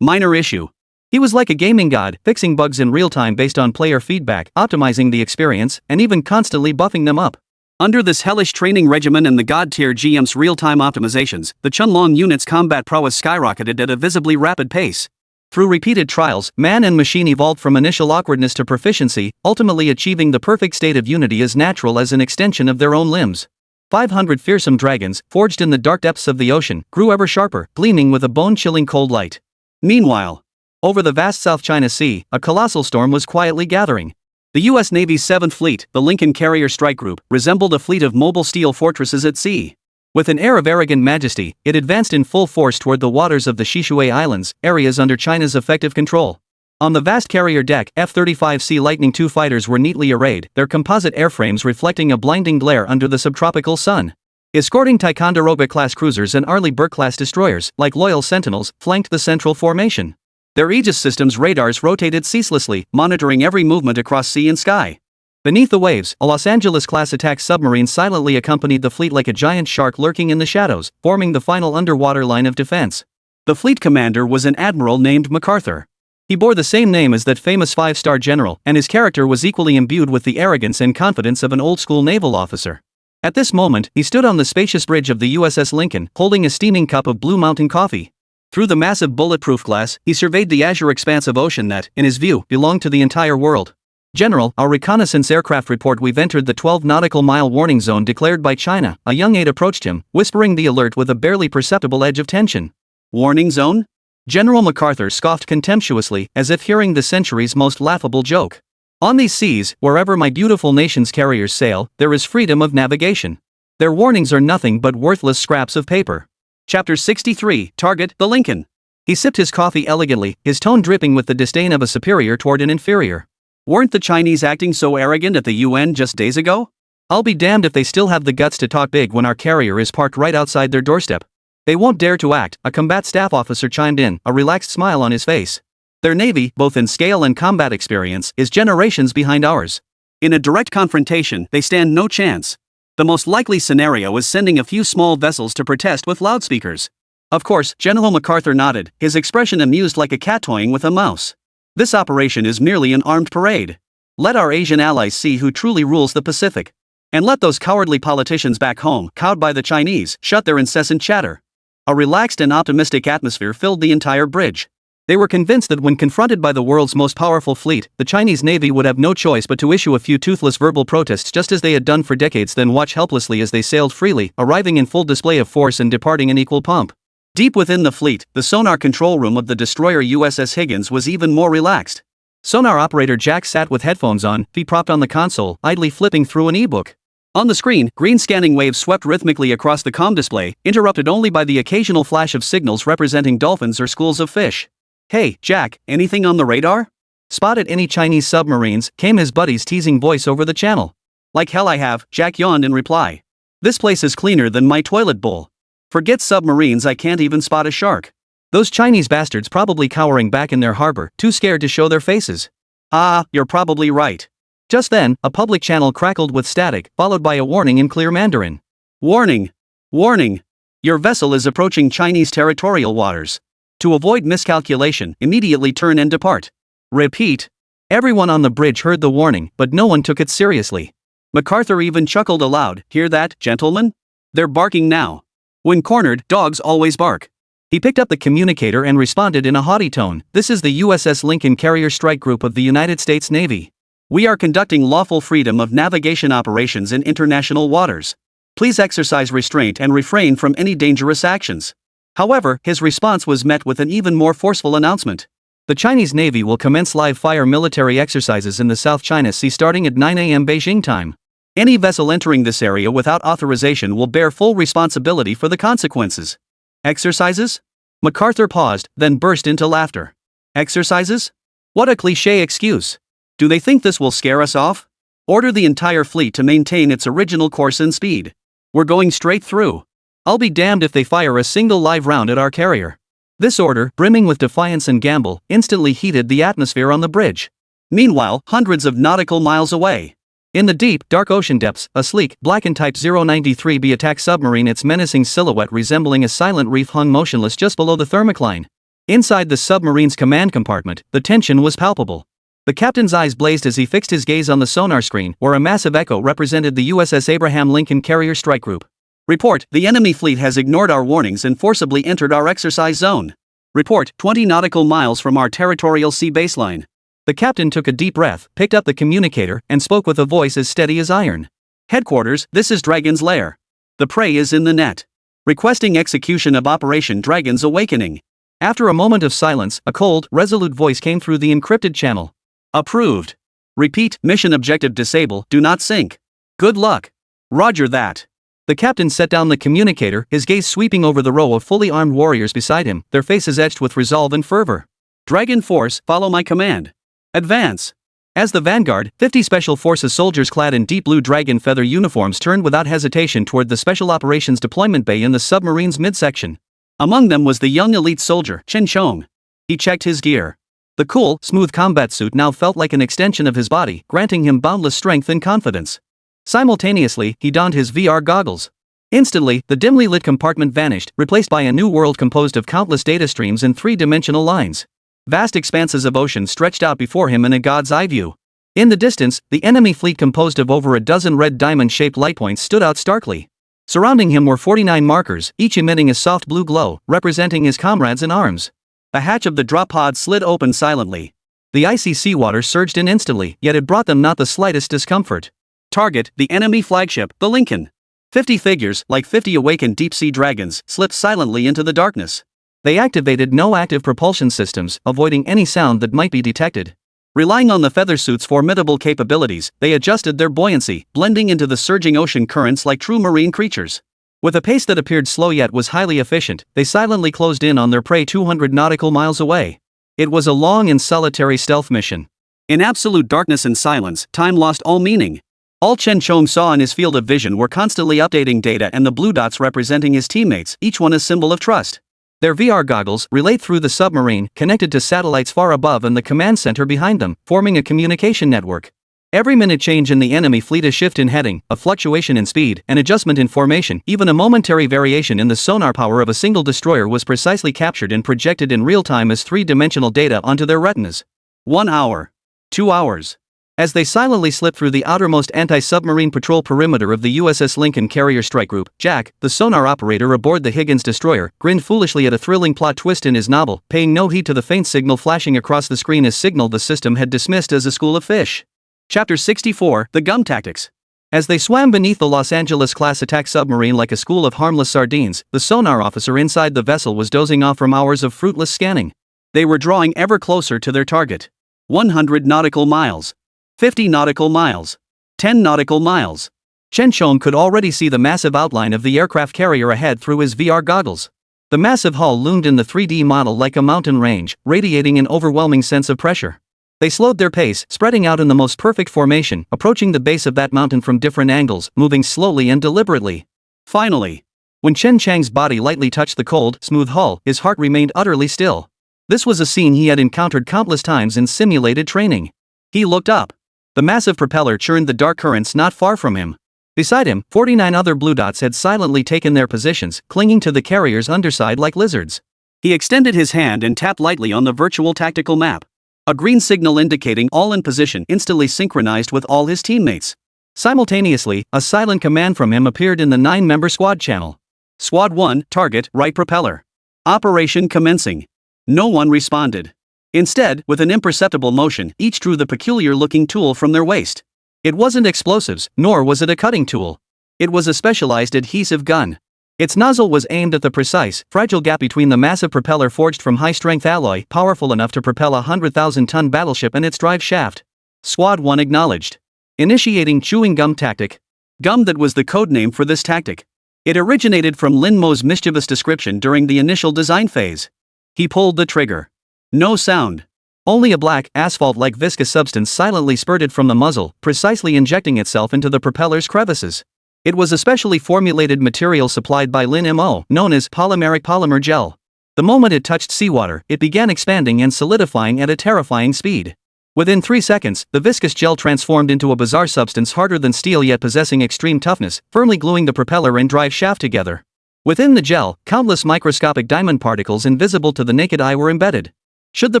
Minor issue. He was like a gaming god, fixing bugs in real time based on player feedback, optimizing the experience, and even constantly buffing them up. Under this hellish training regimen and the god-tier GM's real-time optimizations, the Chunlong unit's combat prowess skyrocketed at a visibly rapid pace. Through repeated trials, man and machine evolved from initial awkwardness to proficiency, ultimately achieving the perfect state of unity as natural as an extension of their own limbs. 500 fearsome dragons, forged in the dark depths of the ocean, grew ever sharper, gleaming with a bone-chilling cold light. Meanwhile, over the vast South China Sea, a colossal storm was quietly gathering. The U.S. Navy's 7th Fleet, the Lincoln Carrier Strike Group, resembled a fleet of mobile steel fortresses at sea. With an air of arrogant majesty, it advanced in full force toward the waters of the Shishui Islands, areas under China's effective control. On the vast carrier deck, F-35C Lightning II fighters were neatly arrayed, their composite airframes reflecting a blinding glare under the subtropical sun. Escorting Ticonderoga-class cruisers and Arleigh Burke-class destroyers, like loyal sentinels, flanked the central formation. Their Aegis systems' radars rotated ceaselessly, monitoring every movement across sea and sky. Beneath the waves, a Los Angeles-class attack submarine silently accompanied the fleet like a giant shark lurking in the shadows, forming the final underwater line of defense. The fleet commander was an admiral named MacArthur. He bore the same name as that famous five-star general, and his character was equally imbued with the arrogance and confidence of an old-school naval officer. At this moment, he stood on the spacious bridge of the USS Lincoln, holding a steaming cup of Blue Mountain coffee. Through the massive bulletproof glass, he surveyed the azure expanse of ocean that, in his view, belonged to the entire world. General, our reconnaissance aircraft report, we've entered the 12 nautical mile warning zone declared by China. A young aide approached him, whispering the alert with a barely perceptible edge of tension. Warning zone? General MacArthur scoffed contemptuously, as if hearing the century's most laughable joke. On these seas, wherever my beautiful nation's carriers sail, there is freedom of navigation. Their warnings are nothing but worthless scraps of paper. Chapter 63, Target, the Lincoln. He sipped his coffee elegantly, his tone dripping with the disdain of a superior toward an inferior. Weren't the Chinese acting so arrogant at the UN just days ago? I'll be damned if they still have the guts to talk big when our carrier is parked right outside their doorstep. They won't dare to act, a combat staff officer chimed in, a relaxed smile on his face. Their navy, both in scale and combat experience, is generations behind ours. In a direct confrontation, they stand no chance. The most likely scenario is sending a few small vessels to protest with loudspeakers. Of course, General MacArthur nodded, his expression amused like a cat toying with a mouse. This operation is merely an armed parade. Let our Asian allies see who truly rules the Pacific. And let those cowardly politicians back home, cowed by the Chinese, shut their incessant chatter. A relaxed and optimistic atmosphere filled the entire bridge. They were convinced that when confronted by the world's most powerful fleet, the Chinese Navy would have no choice but to issue a few toothless verbal protests just as they had done for decades, then watch helplessly as they sailed freely, arriving in full display of force and departing in equal pomp. Deep within the fleet, the sonar control room of the destroyer USS Higgins was even more relaxed. Sonar operator Jack sat with headphones on, feet propped on the console, idly flipping through an e-book. On the screen, green scanning waves swept rhythmically across the comm display, interrupted only by the occasional flash of signals representing dolphins or schools of fish. "Hey, Jack, anything on the radar? Spotted any Chinese submarines?" came his buddy's teasing voice over the channel. "Like hell I have," Jack yawned in reply. "This place is cleaner than my toilet bowl. Forget submarines, I can't even spot a shark. Those Chinese bastards probably cowering back in their harbor, too scared to show their faces." "Ah, you're probably right." Just then, a public channel crackled with static, followed by a warning in clear Mandarin. "Warning! Warning! Your vessel is approaching Chinese territorial waters. To avoid miscalculation, immediately turn and depart." Repeat. Everyone on the bridge heard the warning, but no one took it seriously. MacArthur even chuckled aloud. "Hear that, gentlemen? They're barking now. When cornered, dogs always bark." He picked up the communicator and responded in a haughty tone. "This is the USS Lincoln Carrier Strike Group of the United States Navy. We are conducting lawful freedom of navigation operations in international waters. Please exercise restraint and refrain from any dangerous actions. However, his response was met with an even more forceful announcement. The Chinese Navy will commence live-fire military exercises in the South China Sea starting at 9 a.m. Beijing time. Any vessel entering this area without authorization will bear full responsibility for the consequences. Exercises? MacArthur paused, then burst into laughter. Exercises? What a cliché excuse. Do they think this will scare us off? Order the entire fleet to maintain its original course and speed. We're going straight through. I'll be damned if they fire a single live round at our carrier. This order, brimming with defiance and gamble, instantly heated the atmosphere on the bridge. Meanwhile, hundreds of nautical miles away, in the deep, dark ocean depths, a sleek, black and Type 093b attack submarine, its menacing silhouette resembling a silent reef, hung motionless just below the thermocline. Inside the submarine's command compartment, the tension was palpable. The captain's eyes blazed as he fixed his gaze on the sonar screen, where a massive echo represented the USS Abraham Lincoln Carrier Strike Group. Report, the enemy fleet has ignored our warnings and forcibly entered our exercise zone. Report, 20 nautical miles from our territorial sea baseline. The captain took a deep breath, picked up the communicator, and spoke with a voice as steady as iron. Headquarters, this is Dragon's Lair. The prey is in the net. Requesting execution of Operation Dragon's Awakening. After a moment of silence, a cold, resolute voice came through the encrypted channel. Approved. Repeat, mission objective disable, do not sink. Good luck. Roger that. The captain set down the communicator, his gaze sweeping over the row of fully armed warriors beside him, their faces etched with resolve and fervor. Dragon Force, follow my command. Advance. As the vanguard, 50 Special Forces soldiers clad in deep blue dragon feather uniforms turned without hesitation toward the Special Operations Deployment Bay in the submarine's midsection. Among them was the young elite soldier, Chen Chong. He checked his gear. The cool, smooth combat suit now felt like an extension of his body, granting him boundless strength and confidence. Simultaneously, he donned his VR goggles. Instantly, the dimly lit compartment vanished, replaced by a new world composed of countless data streams and three-dimensional lines. Vast expanses of ocean stretched out before him in a god's eye view. In the distance, the enemy fleet composed of over a dozen red diamond-shaped light points stood out starkly. Surrounding him were 49 markers, each emitting a soft blue glow, representing his comrades in arms. A hatch of the drop pod slid open silently. The icy seawater surged in instantly, yet it brought them not the slightest discomfort. Target, the enemy flagship, the Lincoln. 50 figures, like 50 awakened deep-sea dragons, slipped silently into the darkness. They activated no active propulsion systems, avoiding any sound that might be detected. Relying on the feather suit's formidable capabilities, they adjusted their buoyancy, blending into the surging ocean currents like true marine creatures. With a pace that appeared slow yet was highly efficient, they silently closed in on their prey 200 nautical miles away. It was a long and solitary stealth mission. In absolute darkness and silence, time lost all meaning. All Chen Chong saw in his field of vision were constantly updating data and the blue dots representing his teammates, each one a symbol of trust. Their VR goggles, relayed through the submarine, connected to satellites far above and the command center behind them, forming a communication network. Every minute change in the enemy fleet, a shift in heading, a fluctuation in speed, an adjustment in formation, even a momentary variation in the sonar power of a single destroyer was precisely captured and projected in real time as three-dimensional data onto their retinas. 1 hour. 2 hours. As they silently slipped through the outermost anti-submarine patrol perimeter of the USS Lincoln Carrier Strike Group, Jack, the sonar operator aboard the Higgins destroyer, grinned foolishly at a thrilling plot twist in his novel, paying no heed to the faint signal flashing across the screen as signal the system had dismissed as a school of fish. Chapter 64, The Gum Tactics. As they swam beneath the Los Angeles-class attack submarine like a school of harmless sardines, the sonar officer inside the vessel was dozing off from hours of fruitless scanning. They were drawing ever closer to their target. 100 nautical miles. 50 nautical miles. 10 nautical miles. Chen Chong could already see the massive outline of the aircraft carrier ahead through his VR goggles. The massive hull loomed in the 3D model like a mountain range, radiating an overwhelming sense of pressure. They slowed their pace, spreading out in the most perfect formation, approaching the base of that mountain from different angles, moving slowly and deliberately. Finally, when Chen Chang's body lightly touched the cold, smooth hull, his heart remained utterly still. This was a scene he had encountered countless times in simulated training. He looked up. The massive propeller churned the dark currents not far from him. Beside him, 49 other blue dots had silently taken their positions, clinging to the carrier's underside like lizards. He extended his hand and tapped lightly on the virtual tactical map. A green signal indicating all in position instantly synchronized with all his teammates. Simultaneously, a silent command from him appeared in the 9-member squad channel. Squad 1, target, right propeller. Operation commencing. No one responded. Instead, with an imperceptible motion, each drew the peculiar-looking tool from their waist. It wasn't explosives, nor was it a cutting tool. It was a specialized adhesive gun. Its nozzle was aimed at the precise, fragile gap between the massive propeller forged from high-strength alloy, powerful enough to propel a 100,000-ton battleship, and its drive shaft. Squad 1 acknowledged. Initiating chewing gum tactic. Gum that was the codename for this tactic. It originated from Lin Mo's mischievous description during the initial design phase. He pulled the trigger. No sound. Only a black, asphalt-like viscous substance silently spurted from the muzzle, precisely injecting itself into the propeller's crevices. It was a specially formulated material supplied by Lin Mo, known as polymeric polymer gel. The moment it touched seawater, it began expanding and solidifying at a terrifying speed. Within 3 seconds, the viscous gel transformed into a bizarre substance harder than steel yet possessing extreme toughness, firmly gluing the propeller and drive shaft together. Within the gel, countless microscopic diamond particles invisible to the naked eye were embedded. Should the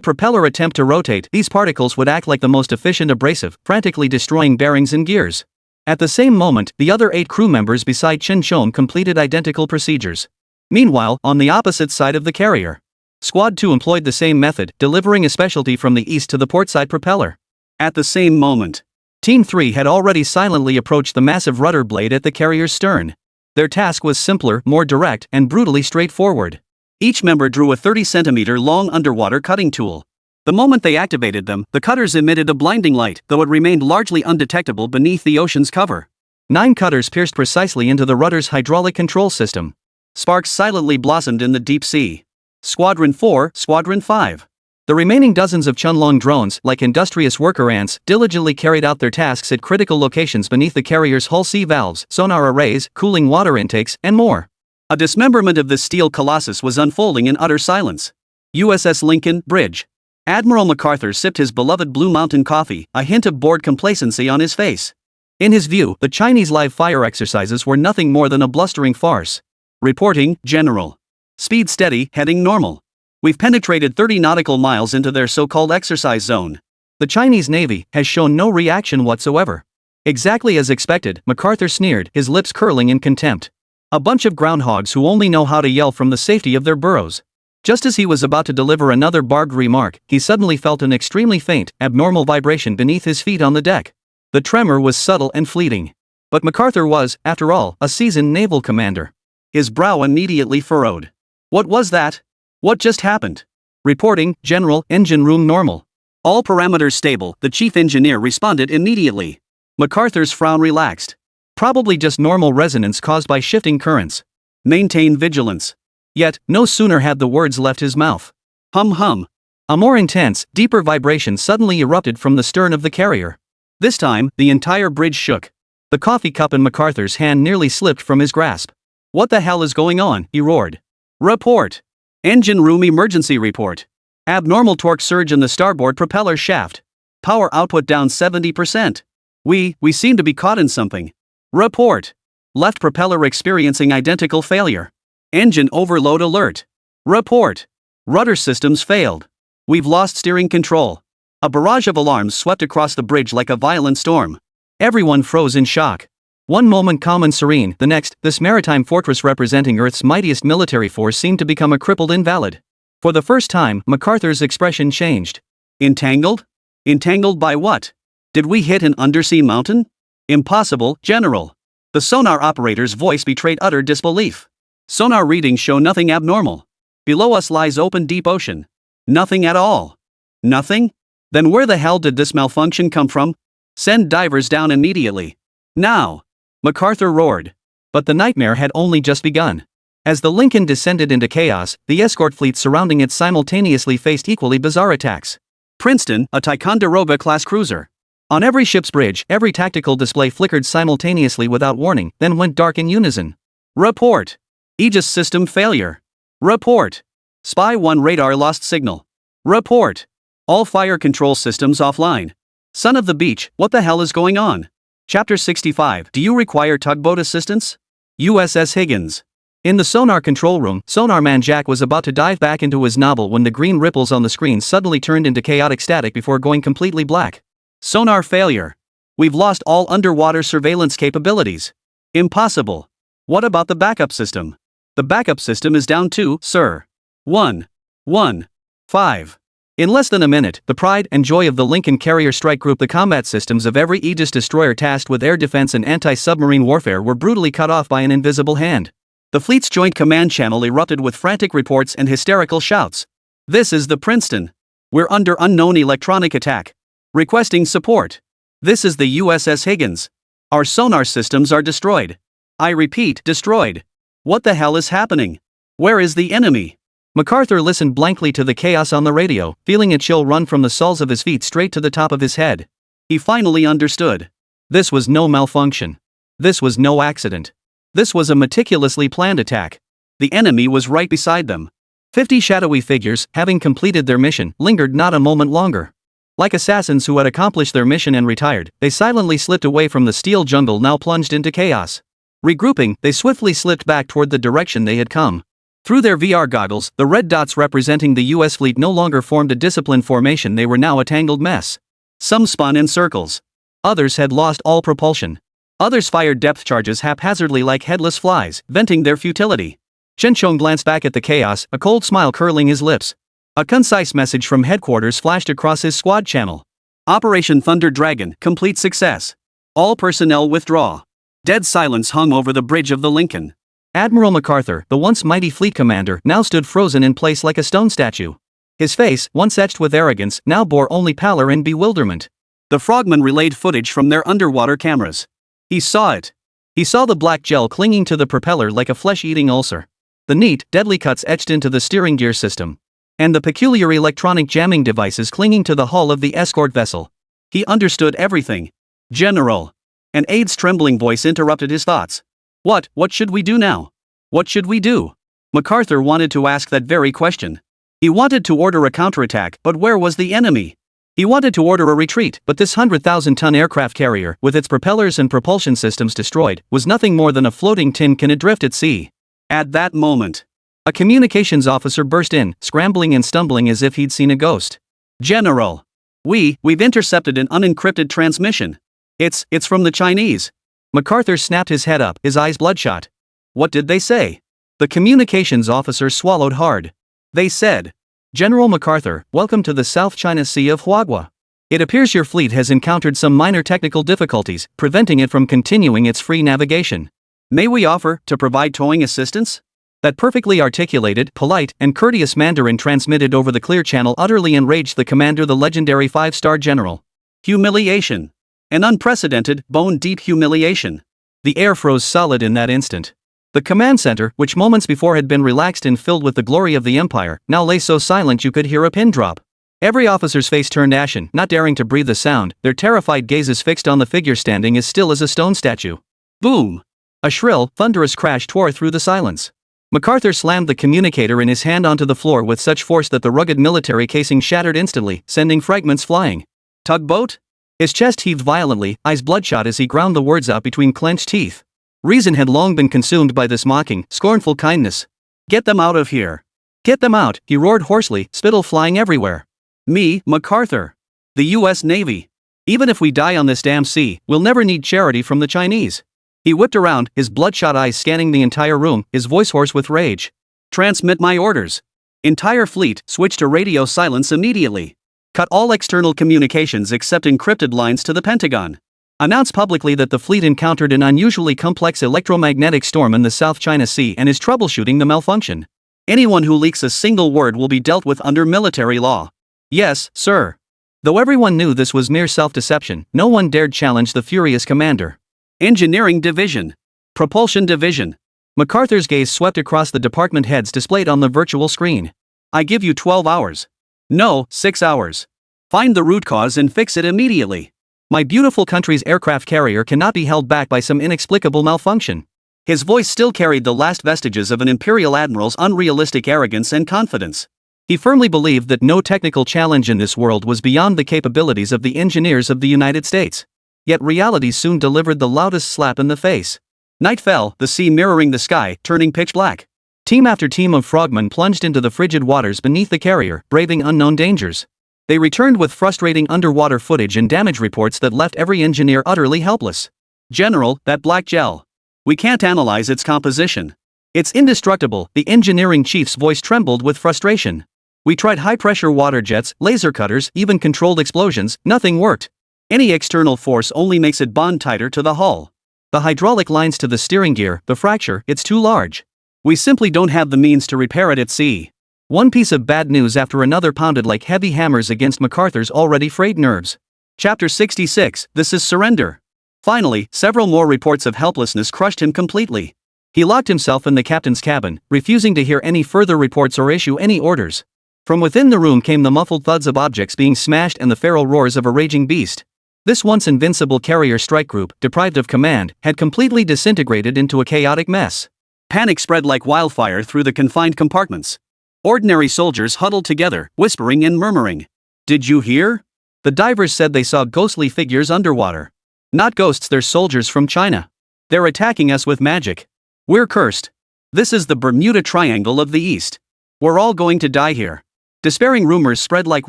propeller attempt to rotate, these particles would act like the most efficient abrasive, frantically destroying bearings and gears. At the same moment, the other 8 crew members beside Chin Chom completed identical procedures. Meanwhile, on the opposite side of the carrier, Squad 2 employed the same method, delivering a specialty from the east to the portside propeller. At the same moment, Team 3 had already silently approached the massive rudder blade at the carrier's stern. Their task was simpler, more direct, and brutally straightforward. Each member drew a 30-centimeter-long underwater cutting tool. The moment they activated them, the cutters emitted a blinding light, though it remained largely undetectable beneath the ocean's cover. 9 cutters pierced precisely into the rudder's hydraulic control system. Sparks silently blossomed in the deep sea. Squadron 4, Squadron 5. The remaining dozens of Chunlong drones, like industrious worker ants, diligently carried out their tasks at critical locations beneath the carrier's hull, sea valves, sonar arrays, cooling water intakes, and more. A dismemberment of this steel colossus was unfolding in utter silence. USS Lincoln, Bridge. Admiral MacArthur sipped his beloved Blue Mountain coffee, a hint of bored complacency on his face. In his view, the Chinese live fire exercises were nothing more than a blustering farce. Reporting, General. Speed steady, heading normal. We've penetrated 30 nautical miles into their so-called exercise zone. The Chinese Navy has shown no reaction whatsoever. Exactly as expected, MacArthur sneered, his lips curling in contempt. A bunch of groundhogs who only know how to yell from the safety of their burrows. Just as he was about to deliver another barbed remark, he suddenly felt an extremely faint, abnormal vibration beneath his feet on the deck. The tremor was subtle and fleeting. But MacArthur was, after all, a seasoned naval commander. His brow immediately furrowed. What was that? What just happened? Reporting, General, engine room normal. All parameters stable, the chief engineer responded immediately. MacArthur's frown relaxed. Probably just normal resonance caused by shifting currents. Maintain vigilance. Yet, no sooner had the words left his mouth. Hum. A more intense, deeper vibration suddenly erupted from the stern of the carrier. This time, the entire bridge shook. The coffee cup in MacArthur's hand nearly slipped from his grasp. What the hell is going on? He roared. Report. Engine room emergency report. Abnormal torque surge in the starboard propeller shaft. Power output down 70%. We seem to be caught in something. Report. Left propeller experiencing identical failure. Engine overload alert. Report. Rudder systems failed. We've lost steering control. A barrage of alarms swept across the bridge like a violent storm. Everyone froze in shock. One moment calm and serene, the next, this maritime fortress representing Earth's mightiest military force seemed to become a crippled invalid. For the first time, MacArthur's expression changed. Entangled? Entangled by what? Did we hit an undersea mountain? Impossible, General. The sonar operator's voice betrayed utter disbelief. Sonar readings show nothing abnormal. Below us lies open deep ocean. Nothing at all. Nothing? Then where the hell did this malfunction come from? Send divers down immediately. Now. MacArthur roared. But the nightmare had only just begun. As the Lincoln descended into chaos, the escort fleet surrounding it simultaneously faced equally bizarre attacks. Princeton, a Ticonderoga-class cruiser. On every ship's bridge, every tactical display flickered simultaneously without warning, then went dark in unison. Report. Aegis system failure. Report. Spy 1 radar lost signal. Report. All fire control systems offline. Son of the beach, what the hell is going on? Chapter 65. Do you require tugboat assistance? USS Higgins. In the sonar control room, Sonarman Jack was about to dive back into his novel when the green ripples on the screen suddenly turned into chaotic static before going completely black. Sonar failure. We've lost all underwater surveillance capabilities. Impossible. What about the backup system? The backup system is down too, sir. 1. 1. 5. In less than a minute, the pride and joy of the Lincoln Carrier Strike Group, the combat systems of every Aegis destroyer tasked with air defense and anti-submarine warfare, were brutally cut off by an invisible hand. The fleet's joint command channel erupted with frantic reports and hysterical shouts. This is the Princeton. We're under unknown electronic attack. Requesting support. This is the USS Higgins. Our sonar systems are destroyed. I repeat, destroyed. What the hell is happening? Where is the enemy? MacArthur listened blankly to the chaos on the radio, feeling a chill run from the soles of his feet straight to the top of his head. He finally understood. This was no malfunction. This was no accident. This was a meticulously planned attack. The enemy was right beside them. 50 shadowy figures, having completed their mission, lingered not a moment longer. Like assassins who had accomplished their mission and retired, they silently slipped away from the steel jungle now plunged into chaos. Regrouping, they swiftly slipped back toward the direction they had come. Through their VR goggles, the red dots representing the US fleet no longer formed a disciplined formation, they were now a tangled mess. Some spun in circles. Others had lost all propulsion. Others fired depth charges haphazardly like headless flies, venting their futility. Shenchong glanced back at the chaos, a cold smile curling his lips. A concise message from headquarters flashed across his squad channel. Operation Thunder Dragon, complete success. All personnel withdraw. Dead silence hung over the bridge of the Lincoln. Admiral MacArthur, the once mighty fleet commander, now stood frozen in place like a stone statue. His face, once etched with arrogance, now bore only pallor and bewilderment. The frogmen relayed footage from their underwater cameras. He saw it. He saw the black gel clinging to the propeller like a flesh-eating ulcer. The neat, deadly cuts etched into the steering gear system. And the peculiar electronic jamming devices clinging to the hull of the escort vessel. He understood everything. General. An aide's trembling voice interrupted his thoughts. What should we do now? What should we do? MacArthur wanted to ask that very question. He wanted to order a counterattack, but where was the enemy? He wanted to order a retreat, but this 100,000-ton aircraft carrier, with its propellers and propulsion systems destroyed, was nothing more than a floating tin can adrift at sea. At that moment, a communications officer burst in, scrambling and stumbling as if he'd seen a ghost. General. We've intercepted an unencrypted transmission. It's from the Chinese. MacArthur snapped his head up, his eyes bloodshot. What did they say? The communications officer swallowed hard. They said, General MacArthur, welcome to the South China Sea of Huagua. It appears your fleet has encountered some minor technical difficulties, preventing it from continuing its free navigation. May we offer to provide towing assistance? That perfectly articulated, polite, and courteous Mandarin transmitted over the clear channel utterly enraged the commander, the legendary 5-star general. Humiliation. An unprecedented, bone-deep humiliation. The air froze solid in that instant. The command center, which moments before had been relaxed and filled with the glory of the Empire, now lay so silent you could hear a pin drop. Every officer's face turned ashen, not daring to breathe a sound, their terrified gazes fixed on the figure standing as still as a stone statue. Boom! A shrill, thunderous crash tore through the silence. MacArthur slammed the communicator in his hand onto the floor with such force that the rugged military casing shattered instantly, sending fragments flying. Tugboat? His chest heaved violently, eyes bloodshot as he ground the words out between clenched teeth. Reason had long been consumed by this mocking, scornful kindness. Get them out of here. Get them out, he roared hoarsely, spittle flying everywhere. Me, MacArthur. The US Navy. Even if we die on this damn sea, we'll never need charity from the Chinese. He whipped around, his bloodshot eyes scanning the entire room, his voice hoarse with rage. Transmit my orders. Entire fleet, switch to radio silence immediately. Cut all external communications except encrypted lines to the Pentagon. Announce publicly that the fleet encountered an unusually complex electromagnetic storm in the South China Sea and is troubleshooting the malfunction. Anyone who leaks a single word will be dealt with under military law. Yes, sir. Though everyone knew this was mere self-deception, no one dared challenge the furious commander. Engineering Division. Propulsion Division. MacArthur's gaze swept across the department heads displayed on the virtual screen. I give you 12 hours. No, 6 hours. Find the root cause and fix it immediately. My beautiful country's aircraft carrier cannot be held back by some inexplicable malfunction. His voice still carried the last vestiges of an imperial admiral's unrealistic arrogance and confidence. He firmly believed that no technical challenge in this world was beyond the capabilities of the engineers of the United States. Yet reality soon delivered the loudest slap in the face. Night fell, the sea mirroring the sky, turning pitch black. Team after team of frogmen plunged into the frigid waters beneath the carrier, braving unknown dangers. They returned with frustrating underwater footage and damage reports that left every engineer utterly helpless. General, that black gel. We can't analyze its composition. It's indestructible, the engineering chief's voice trembled with frustration. We tried high-pressure water jets, laser cutters, even controlled explosions, nothing worked. Any external force only makes it bond tighter to the hull. The hydraulic lines to the steering gear, the fracture, it's too large. We simply don't have the means to repair it at sea. One piece of bad news after another pounded like heavy hammers against MacArthur's already frayed nerves. Chapter 66, This is Surrender. Finally, several more reports of helplessness crushed him completely. He locked himself in the captain's cabin, refusing to hear any further reports or issue any orders. From within the room came the muffled thuds of objects being smashed and the feral roars of a raging beast. This once invincible carrier strike group, deprived of command, had completely disintegrated into a chaotic mess. Panic spread like wildfire through the confined compartments. Ordinary soldiers huddled together, whispering and murmuring. "Did you hear?" The divers said they saw ghostly figures underwater. "Not ghosts, they're soldiers from China. They're attacking us with magic. We're cursed. This is the Bermuda Triangle of the East. We're all going to die here." Despairing rumors spread like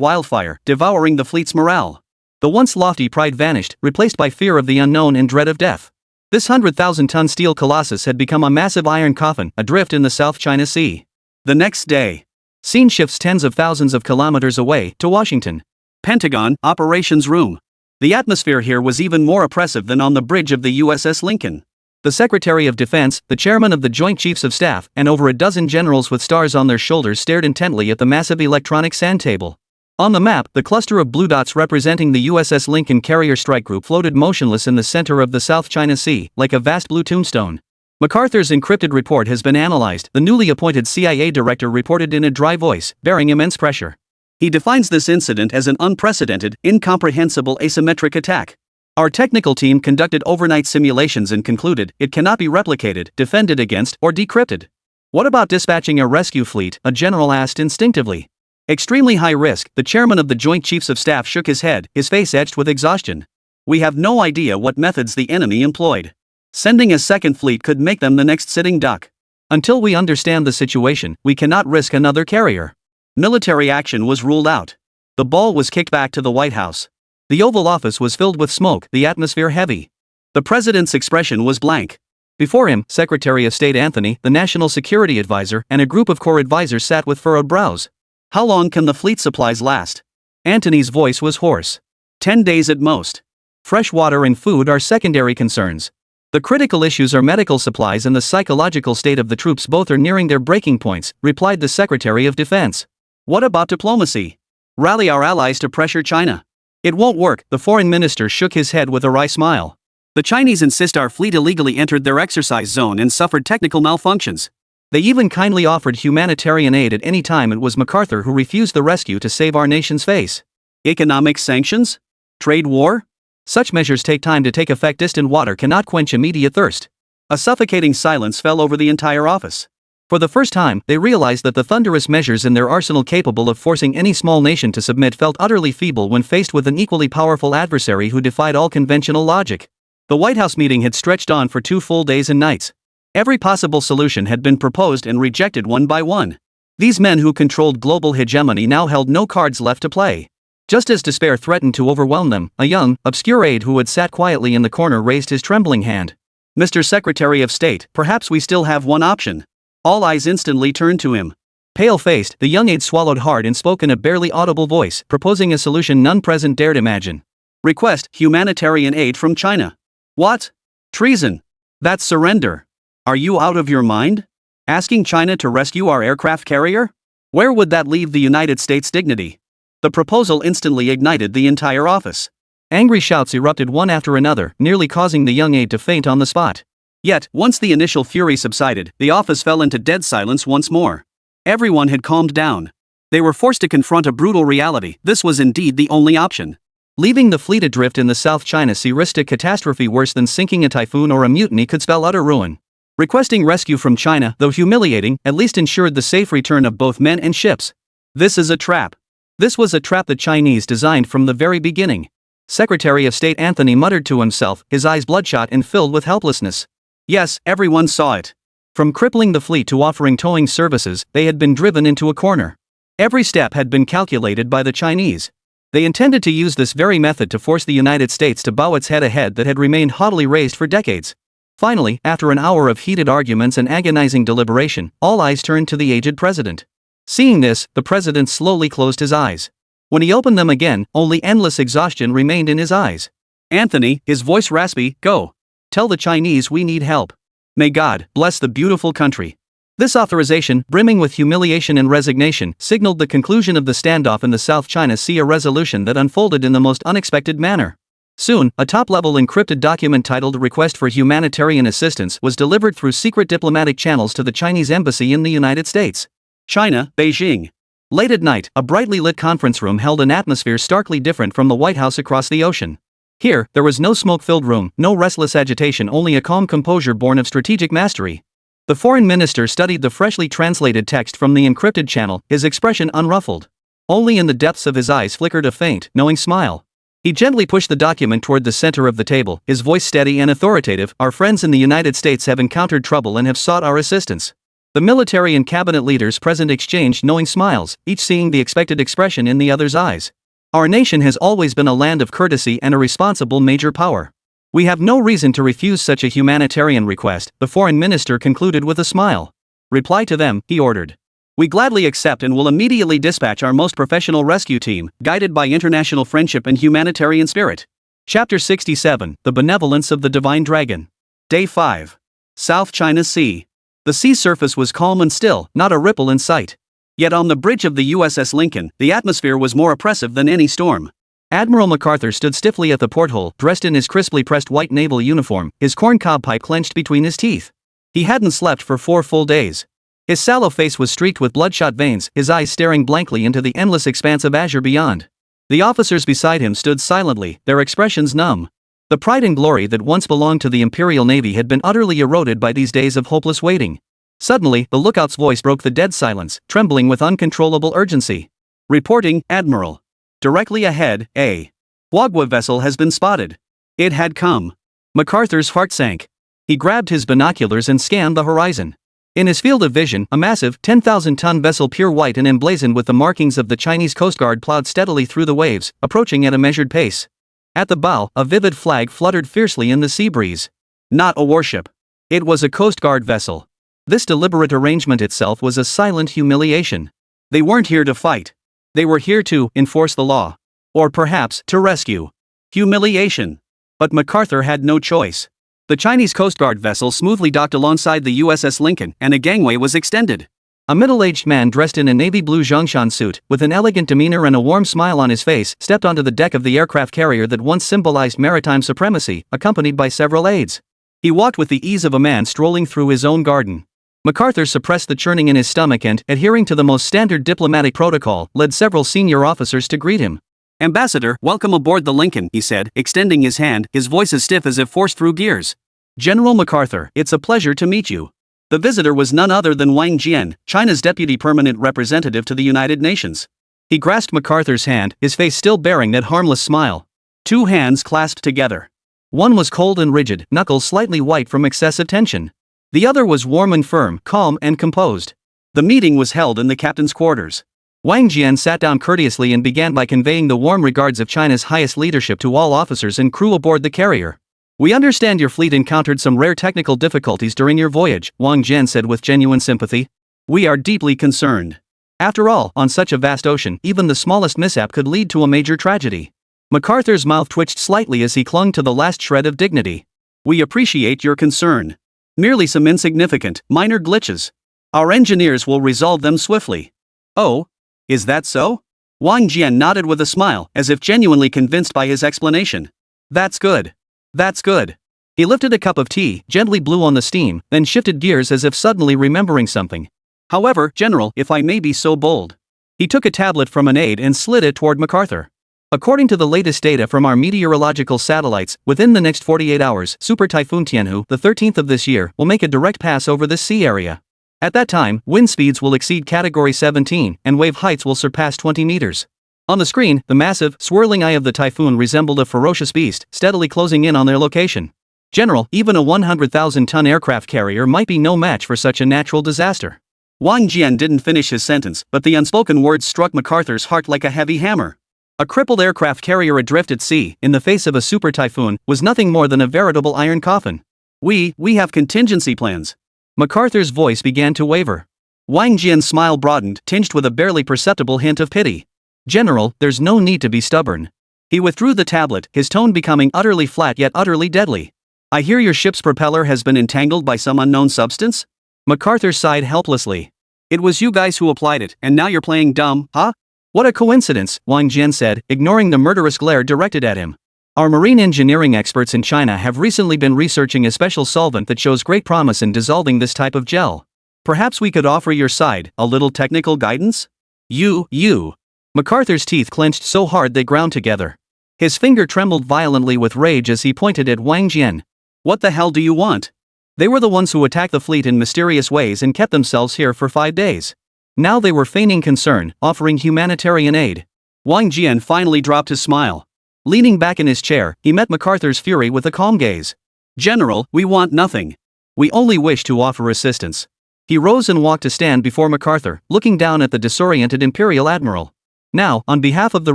wildfire, devouring the fleet's morale. The once lofty pride vanished, replaced by fear of the unknown and dread of death. This 100,000-ton steel colossus had become a massive iron coffin, adrift in the South China Sea. The next day, scene shifts tens of thousands of kilometers away, to Washington. Pentagon, Operations Room. The atmosphere here was even more oppressive than on the bridge of the USS Lincoln. The Secretary of Defense, the Chairman of the Joint Chiefs of Staff, and over a dozen generals with stars on their shoulders stared intently at the massive electronic sand table. On the map, the cluster of blue dots representing the USS Lincoln carrier strike group floated motionless in the center of the South China Sea, like a vast blue tombstone. MacArthur's encrypted report has been analyzed, the newly appointed CIA director reported in a dry voice, bearing immense pressure. He defines this incident as an unprecedented, incomprehensible asymmetric attack. Our technical team conducted overnight simulations and concluded it cannot be replicated, defended against, or decrypted. What about dispatching a rescue fleet? A general asked instinctively. Extremely high risk, the chairman of the Joint Chiefs of Staff shook his head, his face etched with exhaustion. We have no idea what methods the enemy employed. Sending a second fleet could make them the next sitting duck. Until we understand the situation, we cannot risk another carrier. Military action was ruled out. The ball was kicked back to the White House. The Oval Office was filled with smoke, the atmosphere heavy. The president's expression was blank. Before him, Secretary of State Anthony, the National Security Advisor, and a group of core advisors sat with furrowed brows. How long can the fleet supplies last? Anthony's voice was hoarse. 10 days at most. Fresh water and food are secondary concerns. The critical issues are medical supplies and the psychological state of the troops. Both are nearing their breaking points, replied the Secretary of Defense. What about diplomacy? Rally our allies to pressure China. It won't work, the foreign minister shook his head with a wry smile. The Chinese insist our fleet illegally entered their exercise zone and suffered technical malfunctions. They even kindly offered humanitarian aid at any time. It was MacArthur who refused the rescue to save our nation's face. Economic sanctions? Trade war? Such measures take time to take effect. Distant water cannot quench immediate thirst. A suffocating silence fell over the entire office. For the first time, they realized that the thunderous measures in their arsenal capable of forcing any small nation to submit felt utterly feeble when faced with an equally powerful adversary who defied all conventional logic. The White House meeting had stretched on for 2 full days and nights. Every possible solution had been proposed and rejected one by one. These men who controlled global hegemony now held no cards left to play. Just as despair threatened to overwhelm them, a young, obscure aide who had sat quietly in the corner raised his trembling hand. Mr. Secretary of State, perhaps we still have one option. All eyes instantly turned to him. Pale-faced, the young aide swallowed hard and spoke in a barely audible voice, proposing a solution none present dared imagine. Request humanitarian aid from China. What? Treason. That's surrender. Are you out of your mind? Asking China to rescue our aircraft carrier? Where would that leave the United States' dignity? The proposal instantly ignited the entire office. Angry shouts erupted one after another, nearly causing the young aide to faint on the spot. Yet, once the initial fury subsided, the office fell into dead silence once more. Everyone had calmed down. They were forced to confront a brutal reality. This was indeed the only option. Leaving the fleet adrift in the South China Sea risked a catastrophe worse than sinking a typhoon or a mutiny could spell utter ruin. Requesting rescue from China, though humiliating, at least ensured the safe return of both men and ships. This is a trap. This was a trap the Chinese designed from the very beginning. Secretary of State Anthony muttered to himself, his eyes bloodshot and filled with helplessness. Yes, everyone saw it. From crippling the fleet to offering towing services, they had been driven into a corner. Every step had been calculated by the Chinese. They intended to use this very method to force the United States to bow its head, a head that had remained haughtily raised for decades. Finally, after an hour of heated arguments and agonizing deliberation, all eyes turned to the aged president. Seeing this, the president slowly closed his eyes. When he opened them again, only endless exhaustion remained in his eyes. Anthony, his voice raspy, go. Tell the Chinese we need help. May God bless the beautiful country. This authorization, brimming with humiliation and resignation, signaled the conclusion of the standoff in the South China Sea, a resolution that unfolded in the most unexpected manner. Soon, a top-level encrypted document titled Request for Humanitarian Assistance was delivered through secret diplomatic channels to the Chinese embassy in the United States. China, Beijing. Late at night, a brightly lit conference room held an atmosphere starkly different from the White House across the ocean. Here, there was no smoke-filled room, no restless agitation, only a calm composure born of strategic mastery. The foreign minister studied the freshly translated text from the encrypted channel, his expression unruffled. Only in the depths of his eyes flickered a faint, knowing smile. He gently pushed the document toward the center of the table, his voice steady and authoritative. Our friends in the United States have encountered trouble and have sought our assistance. The military and cabinet leaders present exchanged knowing smiles, each seeing the expected expression in the other's eyes. Our nation has always been a land of courtesy and a responsible major power. We have no reason to refuse such a humanitarian request, the foreign minister concluded with a smile. Reply to them, he ordered. We gladly accept and will immediately dispatch our most professional rescue team, guided by international friendship and humanitarian spirit. Chapter 67, The Benevolence of the Divine Dragon. Day 5. South China Sea. The sea surface was calm and still, not a ripple in sight. Yet on the bridge of the USS Lincoln, the atmosphere was more oppressive than any storm. Admiral MacArthur stood stiffly at the porthole, dressed in his crisply pressed white naval uniform, his corncob pipe clenched between his teeth. He hadn't slept for 4 full days. His sallow face was streaked with bloodshot veins, his eyes staring blankly into the endless expanse of azure beyond. The officers beside him stood silently, their expressions numb. The pride and glory that once belonged to the Imperial Navy had been utterly eroded by these days of hopeless waiting. Suddenly, the lookout's voice broke the dead silence, trembling with uncontrollable urgency. Reporting, Admiral. Directly ahead, a Wagwa vessel has been spotted. It had come. MacArthur's heart sank. He grabbed his binoculars and scanned the horizon. In his field of vision, a massive, 10,000-ton vessel, pure white and emblazoned with the markings of the Chinese Coast Guard, plowed steadily through the waves, approaching at a measured pace. At the bow, a vivid flag fluttered fiercely in the sea breeze. Not a warship. It was a Coast Guard vessel. This deliberate arrangement itself was a silent humiliation. They weren't here to fight. They were here to enforce the law. Or perhaps, to rescue. Humiliation. But MacArthur had no choice. The Chinese Coast Guard vessel smoothly docked alongside the USS Lincoln, and a gangway was extended. A middle-aged man dressed in a navy blue Zhongshan suit, with an elegant demeanor and a warm smile on his face, stepped onto the deck of the aircraft carrier that once symbolized maritime supremacy, accompanied by several aides. He walked with the ease of a man strolling through his own garden. MacArthur suppressed the churning in his stomach and, adhering to the most standard diplomatic protocol, led several senior officers to greet him. Ambassador, welcome aboard the Lincoln, he said, extending his hand, his voice as stiff as if forced through gears. General MacArthur, it's a pleasure to meet you. The visitor was none other than Wang Jian, China's deputy permanent representative to the United Nations. He grasped MacArthur's hand, his face still bearing that harmless smile. 2 hands clasped together. One was cold and rigid, knuckles slightly white from excessive tension. The other was warm and firm, calm and composed. The meeting was held in the captain's quarters. Wang Jian sat down courteously and began by conveying the warm regards of China's highest leadership to all officers and crew aboard the carrier. We understand your fleet encountered some rare technical difficulties during your voyage, Wang Jian said with genuine sympathy. We are deeply concerned. After all, on such a vast ocean, even the smallest mishap could lead to a major tragedy. MacArthur's mouth twitched slightly as he clung to the last shred of dignity. We appreciate your concern. Merely some insignificant, minor glitches. Our engineers will resolve them swiftly. Oh? Is that so? Wang Jian nodded with a smile, as if genuinely convinced by his explanation. That's good. That's good. He lifted a cup of tea, gently blew on the steam, then shifted gears as if suddenly remembering something. However, General, if I may be so bold. He took a tablet from an aide and slid it toward MacArthur. According to the latest data from our meteorological satellites, within the next 48 hours, Super Typhoon Tianhu, the 13th of this year, will make a direct pass over this sea area. At that time, wind speeds will exceed Category 17, and wave heights will surpass 20 meters. On the screen, the massive, swirling eye of the typhoon resembled a ferocious beast, steadily closing in on their location. General, even a 100,000-ton aircraft carrier might be no match for such a natural disaster. Wang Jian didn't finish his sentence, but the unspoken words struck MacArthur's heart like a heavy hammer. A crippled aircraft carrier adrift at sea, in the face of a super typhoon, was nothing more than a veritable iron coffin. We have contingency plans. MacArthur's voice began to waver. Wang Jian's smile broadened, tinged with a barely perceptible hint of pity. General, there's no need to be stubborn. He withdrew the tablet, his tone becoming utterly flat yet utterly deadly. I hear your ship's propeller has been entangled by some unknown substance? MacArthur sighed helplessly. It was you guys who applied it, and now you're playing dumb, huh? What a coincidence, Wang Jian said, ignoring the murderous glare directed at him. Our marine engineering experts in China have recently been researching a special solvent that shows great promise in dissolving this type of gel. Perhaps we could offer your side a little technical guidance? You. MacArthur's teeth clenched so hard they ground together. His finger trembled violently with rage as he pointed at Wang Jian. What the hell do you want? They were the ones who attacked the fleet in mysterious ways and kept themselves here for 5 days. Now they were feigning concern, offering humanitarian aid. Wang Jian finally dropped his smile. Leaning back in his chair, he met MacArthur's fury with a calm gaze. General, we want nothing. We only wish to offer assistance. He rose and walked to stand before MacArthur, looking down at the disoriented Imperial Admiral. Now, on behalf of the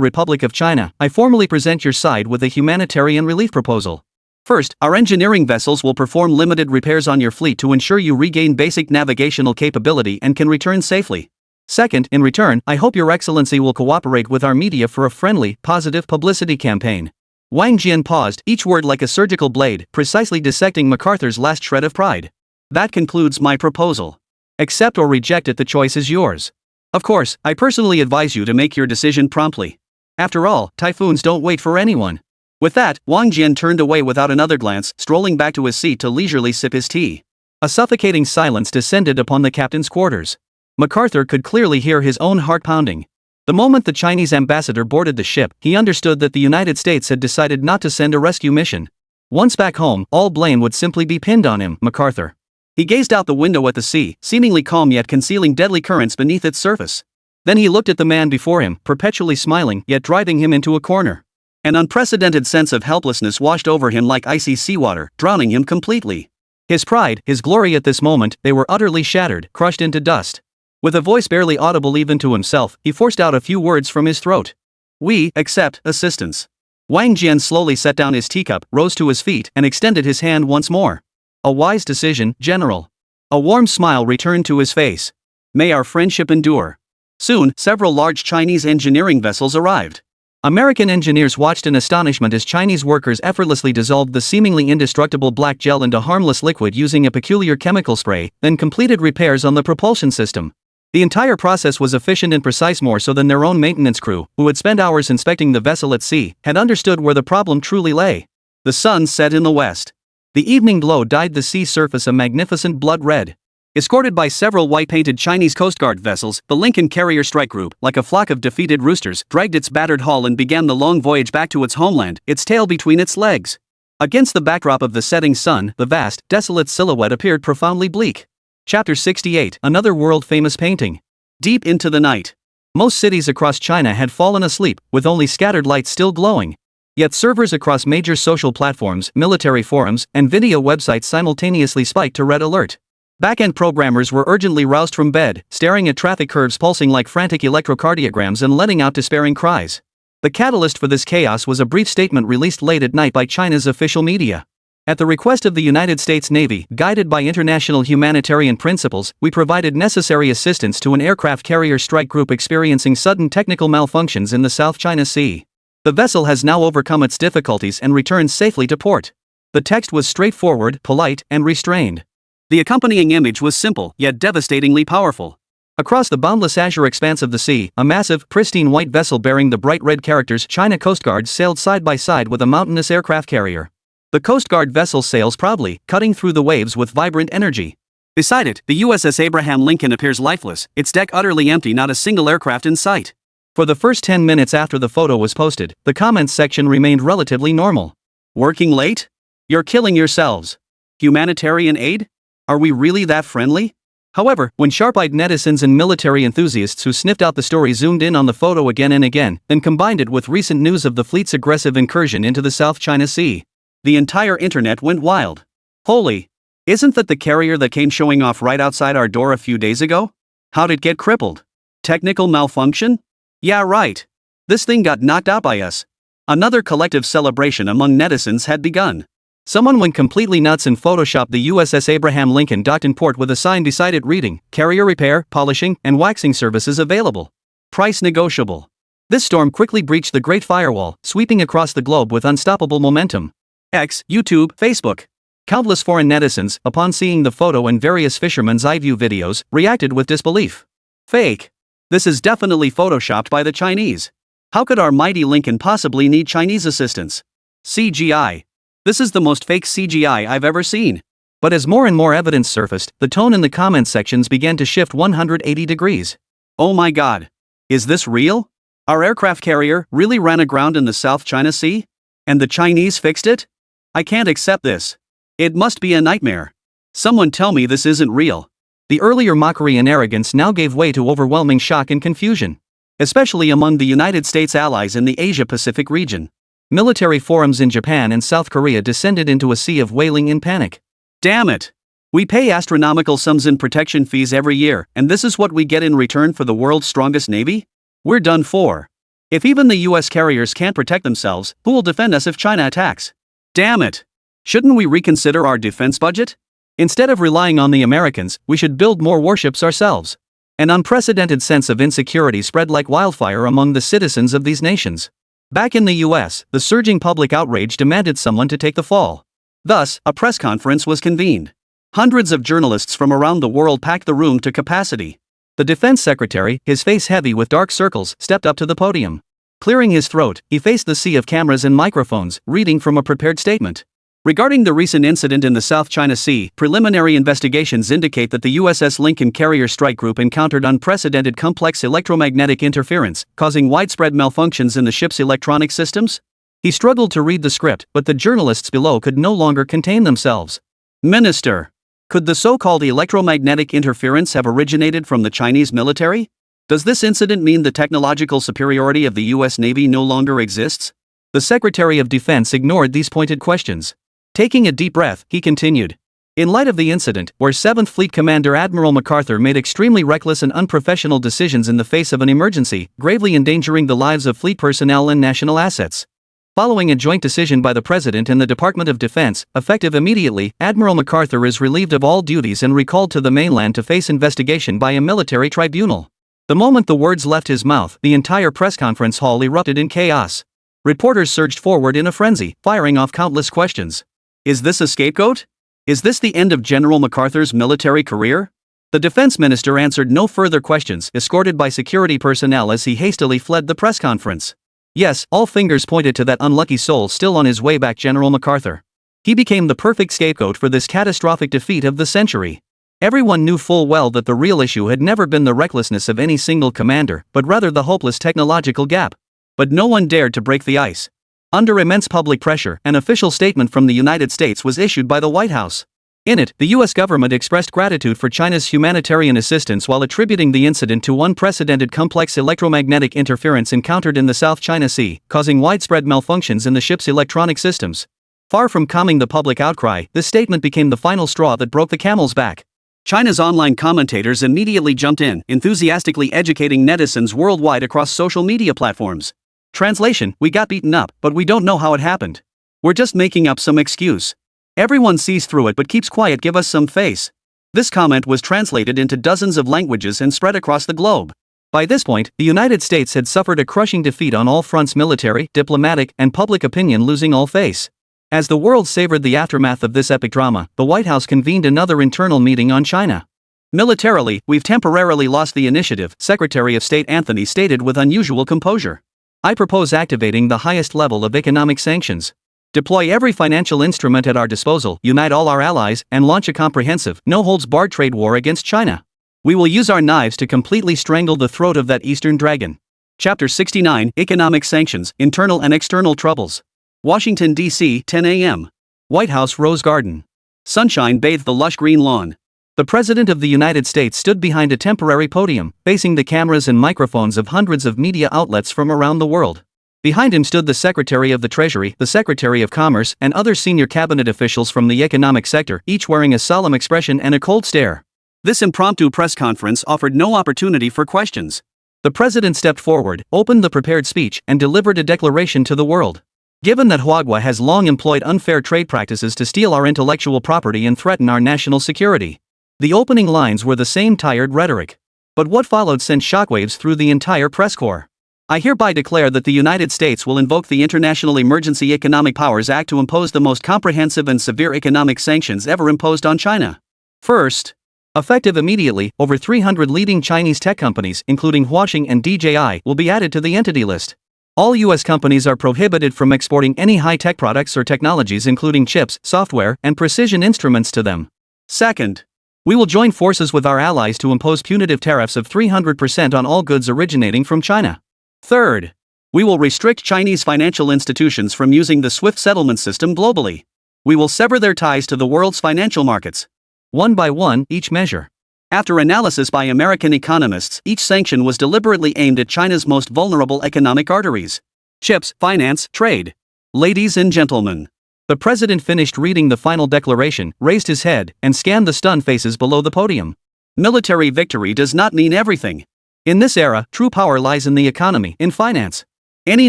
Republic of China, I formally present your side with a humanitarian relief proposal. First, our engineering vessels will perform limited repairs on your fleet to ensure you regain basic navigational capability and can return safely. Second, in return, I hope Your Excellency will cooperate with our media for a friendly, positive publicity campaign. Wang Jian paused, each word like a surgical blade, precisely dissecting MacArthur's last shred of pride. That concludes my proposal. Accept or reject it, the choice is yours. Of course, I personally advise you to make your decision promptly. After all, typhoons don't wait for anyone. With that, Wang Jian turned away without another glance, strolling back to his seat to leisurely sip his tea. A suffocating silence descended upon the captain's quarters. MacArthur could clearly hear his own heart pounding. The moment the Chinese ambassador boarded the ship, he understood that the United States had decided not to send a rescue mission. Once back home, all blame would simply be pinned on him, MacArthur. He gazed out the window at the sea, seemingly calm yet concealing deadly currents beneath its surface. Then he looked at the man before him, perpetually smiling yet driving him into a corner. An unprecedented sense of helplessness washed over him like icy seawater, drowning him completely. His pride, his glory at this moment, they were utterly shattered, crushed into dust. With a voice barely audible even to himself, he forced out a few words from his throat. We accept assistance. Wang Jian slowly set down his teacup, rose to his feet, and extended his hand once more. A wise decision, General. A warm smile returned to his face. May our friendship endure. Soon, several large Chinese engineering vessels arrived. American engineers watched in astonishment as Chinese workers effortlessly dissolved the seemingly indestructible black gel into harmless liquid using a peculiar chemical spray, then completed repairs on the propulsion system. The entire process was efficient and precise, more so than their own maintenance crew, who had spent hours inspecting the vessel at sea, had understood where the problem truly lay. The sun set in the west. The evening glow dyed the sea surface a magnificent blood red. Escorted by several white-painted Chinese Coast Guard vessels, the Lincoln Carrier Strike Group, like a flock of defeated roosters, dragged its battered hull and began the long voyage back to its homeland, its tail between its legs. Against the backdrop of the setting sun, the vast, desolate silhouette appeared profoundly bleak. Chapter 68, another world-famous painting. Deep into the night. Most cities across China had fallen asleep, with only scattered lights still glowing. Yet servers across major social platforms, military forums, and video websites simultaneously spiked to red alert. Back-end programmers were urgently roused from bed, staring at traffic curves pulsing like frantic electrocardiograms and letting out despairing cries. The catalyst for this chaos was a brief statement released late at night by China's official media. At the request of the United States Navy, guided by international humanitarian principles, we provided necessary assistance to an aircraft carrier strike group experiencing sudden technical malfunctions in the South China Sea. The vessel has now overcome its difficulties and returned safely to port. The text was straightforward, polite, and restrained. The accompanying image was simple, yet devastatingly powerful. Across the boundless azure expanse of the sea, a massive, pristine white vessel bearing the bright red characters China Coast Guard sailed side by side with a mountainous aircraft carrier. The Coast Guard vessel sails proudly, cutting through the waves with vibrant energy. Beside it, the USS Abraham Lincoln appears lifeless, its deck utterly empty, not a single aircraft in sight. For the first 10 minutes after the photo was posted, the comments section remained relatively normal. Working late? You're killing yourselves. Humanitarian aid? Are we really that friendly? However, when sharp-eyed netizens and military enthusiasts who sniffed out the story zoomed in on the photo again and again, then combined it with recent news of the fleet's aggressive incursion into the South China Sea, the entire internet went wild. Holy! Isn't that the carrier that came showing off right outside our door a few days ago? How'd it get crippled? Technical malfunction? Yeah, right. This thing got knocked out by us. Another collective celebration among netizens had begun. Someone went completely nuts and photoshopped the USS Abraham Lincoln docked in port with a sign beside it reading, "Carrier repair, polishing, and waxing services available. Price negotiable." This storm quickly breached the Great Firewall, sweeping across the globe with unstoppable momentum. X, YouTube, Facebook. Countless foreign netizens, upon seeing the photo and various fishermen's eye view videos, reacted with disbelief. Fake. This is definitely photoshopped by the Chinese. How could our mighty Lincoln possibly need Chinese assistance? CGI. This is the most fake CGI I've ever seen. But as more and more evidence surfaced, the tone in the comments sections began to shift 180 degrees. Oh my god. Is this real? Our aircraft carrier really ran aground in the South China Sea? And the Chinese fixed it? I can't accept this. It must be a nightmare. Someone tell me this isn't real. The earlier mockery and arrogance now gave way to overwhelming shock and confusion, especially among the United States allies in the Asia-Pacific region. Military forums in Japan and South Korea descended into a sea of wailing in panic. Damn it! We pay astronomical sums in protection fees every year, and this is what we get in return for the world's strongest navy? We're done for. If even the US carriers can't protect themselves, who will defend us if China attacks? Damn it! Shouldn't we reconsider our defense budget? Instead of relying on the Americans, we should build more warships ourselves. An unprecedented sense of insecurity spread like wildfire among the citizens of these nations. Back in the US, the surging public outrage demanded someone to take the fall. Thus, a press conference was convened. Hundreds of journalists from around the world packed the room to capacity. The defense secretary, his face heavy with dark circles, stepped up to the podium. Clearing his throat, he faced the sea of cameras and microphones, reading from a prepared statement. Regarding the recent incident in the South China Sea, preliminary investigations indicate that the USS Lincoln Carrier Strike Group encountered unprecedented complex electromagnetic interference, causing widespread malfunctions in the ship's electronic systems. He struggled to read the script, but the journalists below could no longer contain themselves. Minister, could the so-called electromagnetic interference have originated from the Chinese military? Does this incident mean the technological superiority of the US Navy no longer exists? The Secretary of Defense ignored these pointed questions. Taking a deep breath, he continued. In light of the incident, where 7th Fleet Commander Admiral MacArthur made extremely reckless and unprofessional decisions in the face of an emergency, gravely endangering the lives of fleet personnel and national assets. Following a joint decision by the President and the Department of Defense, effective immediately, Admiral MacArthur is relieved of all duties and recalled to the mainland to face investigation by a military tribunal. The moment the words left his mouth, the entire press conference hall erupted in chaos. Reporters surged forward in a frenzy, firing off countless questions. Is this a scapegoat? Is this the end of General MacArthur's military career? The defense minister answered no further questions, escorted by security personnel as he hastily fled the press conference. Yes, all fingers pointed to that unlucky soul still on his way back, General MacArthur. He became the perfect scapegoat for this catastrophic defeat of the century. Everyone knew full well that the real issue had never been the recklessness of any single commander, but rather the hopeless technological gap. But no one dared to break the ice. Under immense public pressure, an official statement from the United States was issued by the White House. In it, the U.S. government expressed gratitude for China's humanitarian assistance while attributing the incident to unprecedented complex electromagnetic interference encountered in the South China Sea, causing widespread malfunctions in the ship's electronic systems. Far from calming the public outcry, this statement became the final straw that broke the camel's back. China's online commentators immediately jumped in, enthusiastically educating netizens worldwide across social media platforms. Translation: we got beaten up, but we don't know how it happened. We're just making up some excuse. Everyone sees through it but keeps quiet, give us some face. This comment was translated into dozens of languages and spread across the globe. By this point, the United States had suffered a crushing defeat on all fronts: military, diplomatic, and public opinion losing all face. As the world savored the aftermath of this epic drama, the White House convened another internal meeting on China. Militarily, we've temporarily lost the initiative, Secretary of State Anthony stated with unusual composure. I propose activating the highest level of economic sanctions. Deploy every financial instrument at our disposal, unite all our allies, and launch a comprehensive, no-holds-barred trade war against China. We will use our knives to completely strangle the throat of that Eastern dragon. Chapter 69, Economic Sanctions, Internal and External Troubles. Washington, D.C., 10 a.m. White House Rose Garden. Sunshine bathed the lush green lawn. The President of the United States stood behind a temporary podium, facing the cameras and microphones of hundreds of media outlets from around the world. Behind him stood the Secretary of the Treasury, the Secretary of Commerce, and other senior cabinet officials from the economic sector, each wearing a solemn expression and a cold stare. This impromptu press conference offered no opportunity for questions. The President stepped forward, opened the prepared speech, and delivered a declaration to the world. Given that Huagua has long employed unfair trade practices to steal our intellectual property and threaten our national security. The opening lines were the same tired rhetoric. But what followed sent shockwaves through the entire press corps. I hereby declare that the United States will invoke the International Emergency Economic Powers Act to impose the most comprehensive and severe economic sanctions ever imposed on China. First, effective immediately, over 300 leading Chinese tech companies, including Huaxing and DJI, will be added to the entity list. All U.S. companies are prohibited from exporting any high-tech products or technologies including chips, software, and precision instruments to them. Second, we will join forces with our allies to impose punitive tariffs of 300% on all goods originating from China. Third, we will restrict Chinese financial institutions from using the SWIFT settlement system globally. We will sever their ties to the world's financial markets. One by one, each measure. After analysis by American economists, each sanction was deliberately aimed at China's most vulnerable economic arteries: chips, finance, trade. Ladies and gentlemen. The president finished reading the final declaration, raised his head, and scanned the stunned faces below the podium. Military victory does not mean everything. In this era, true power lies in the economy, in finance. Any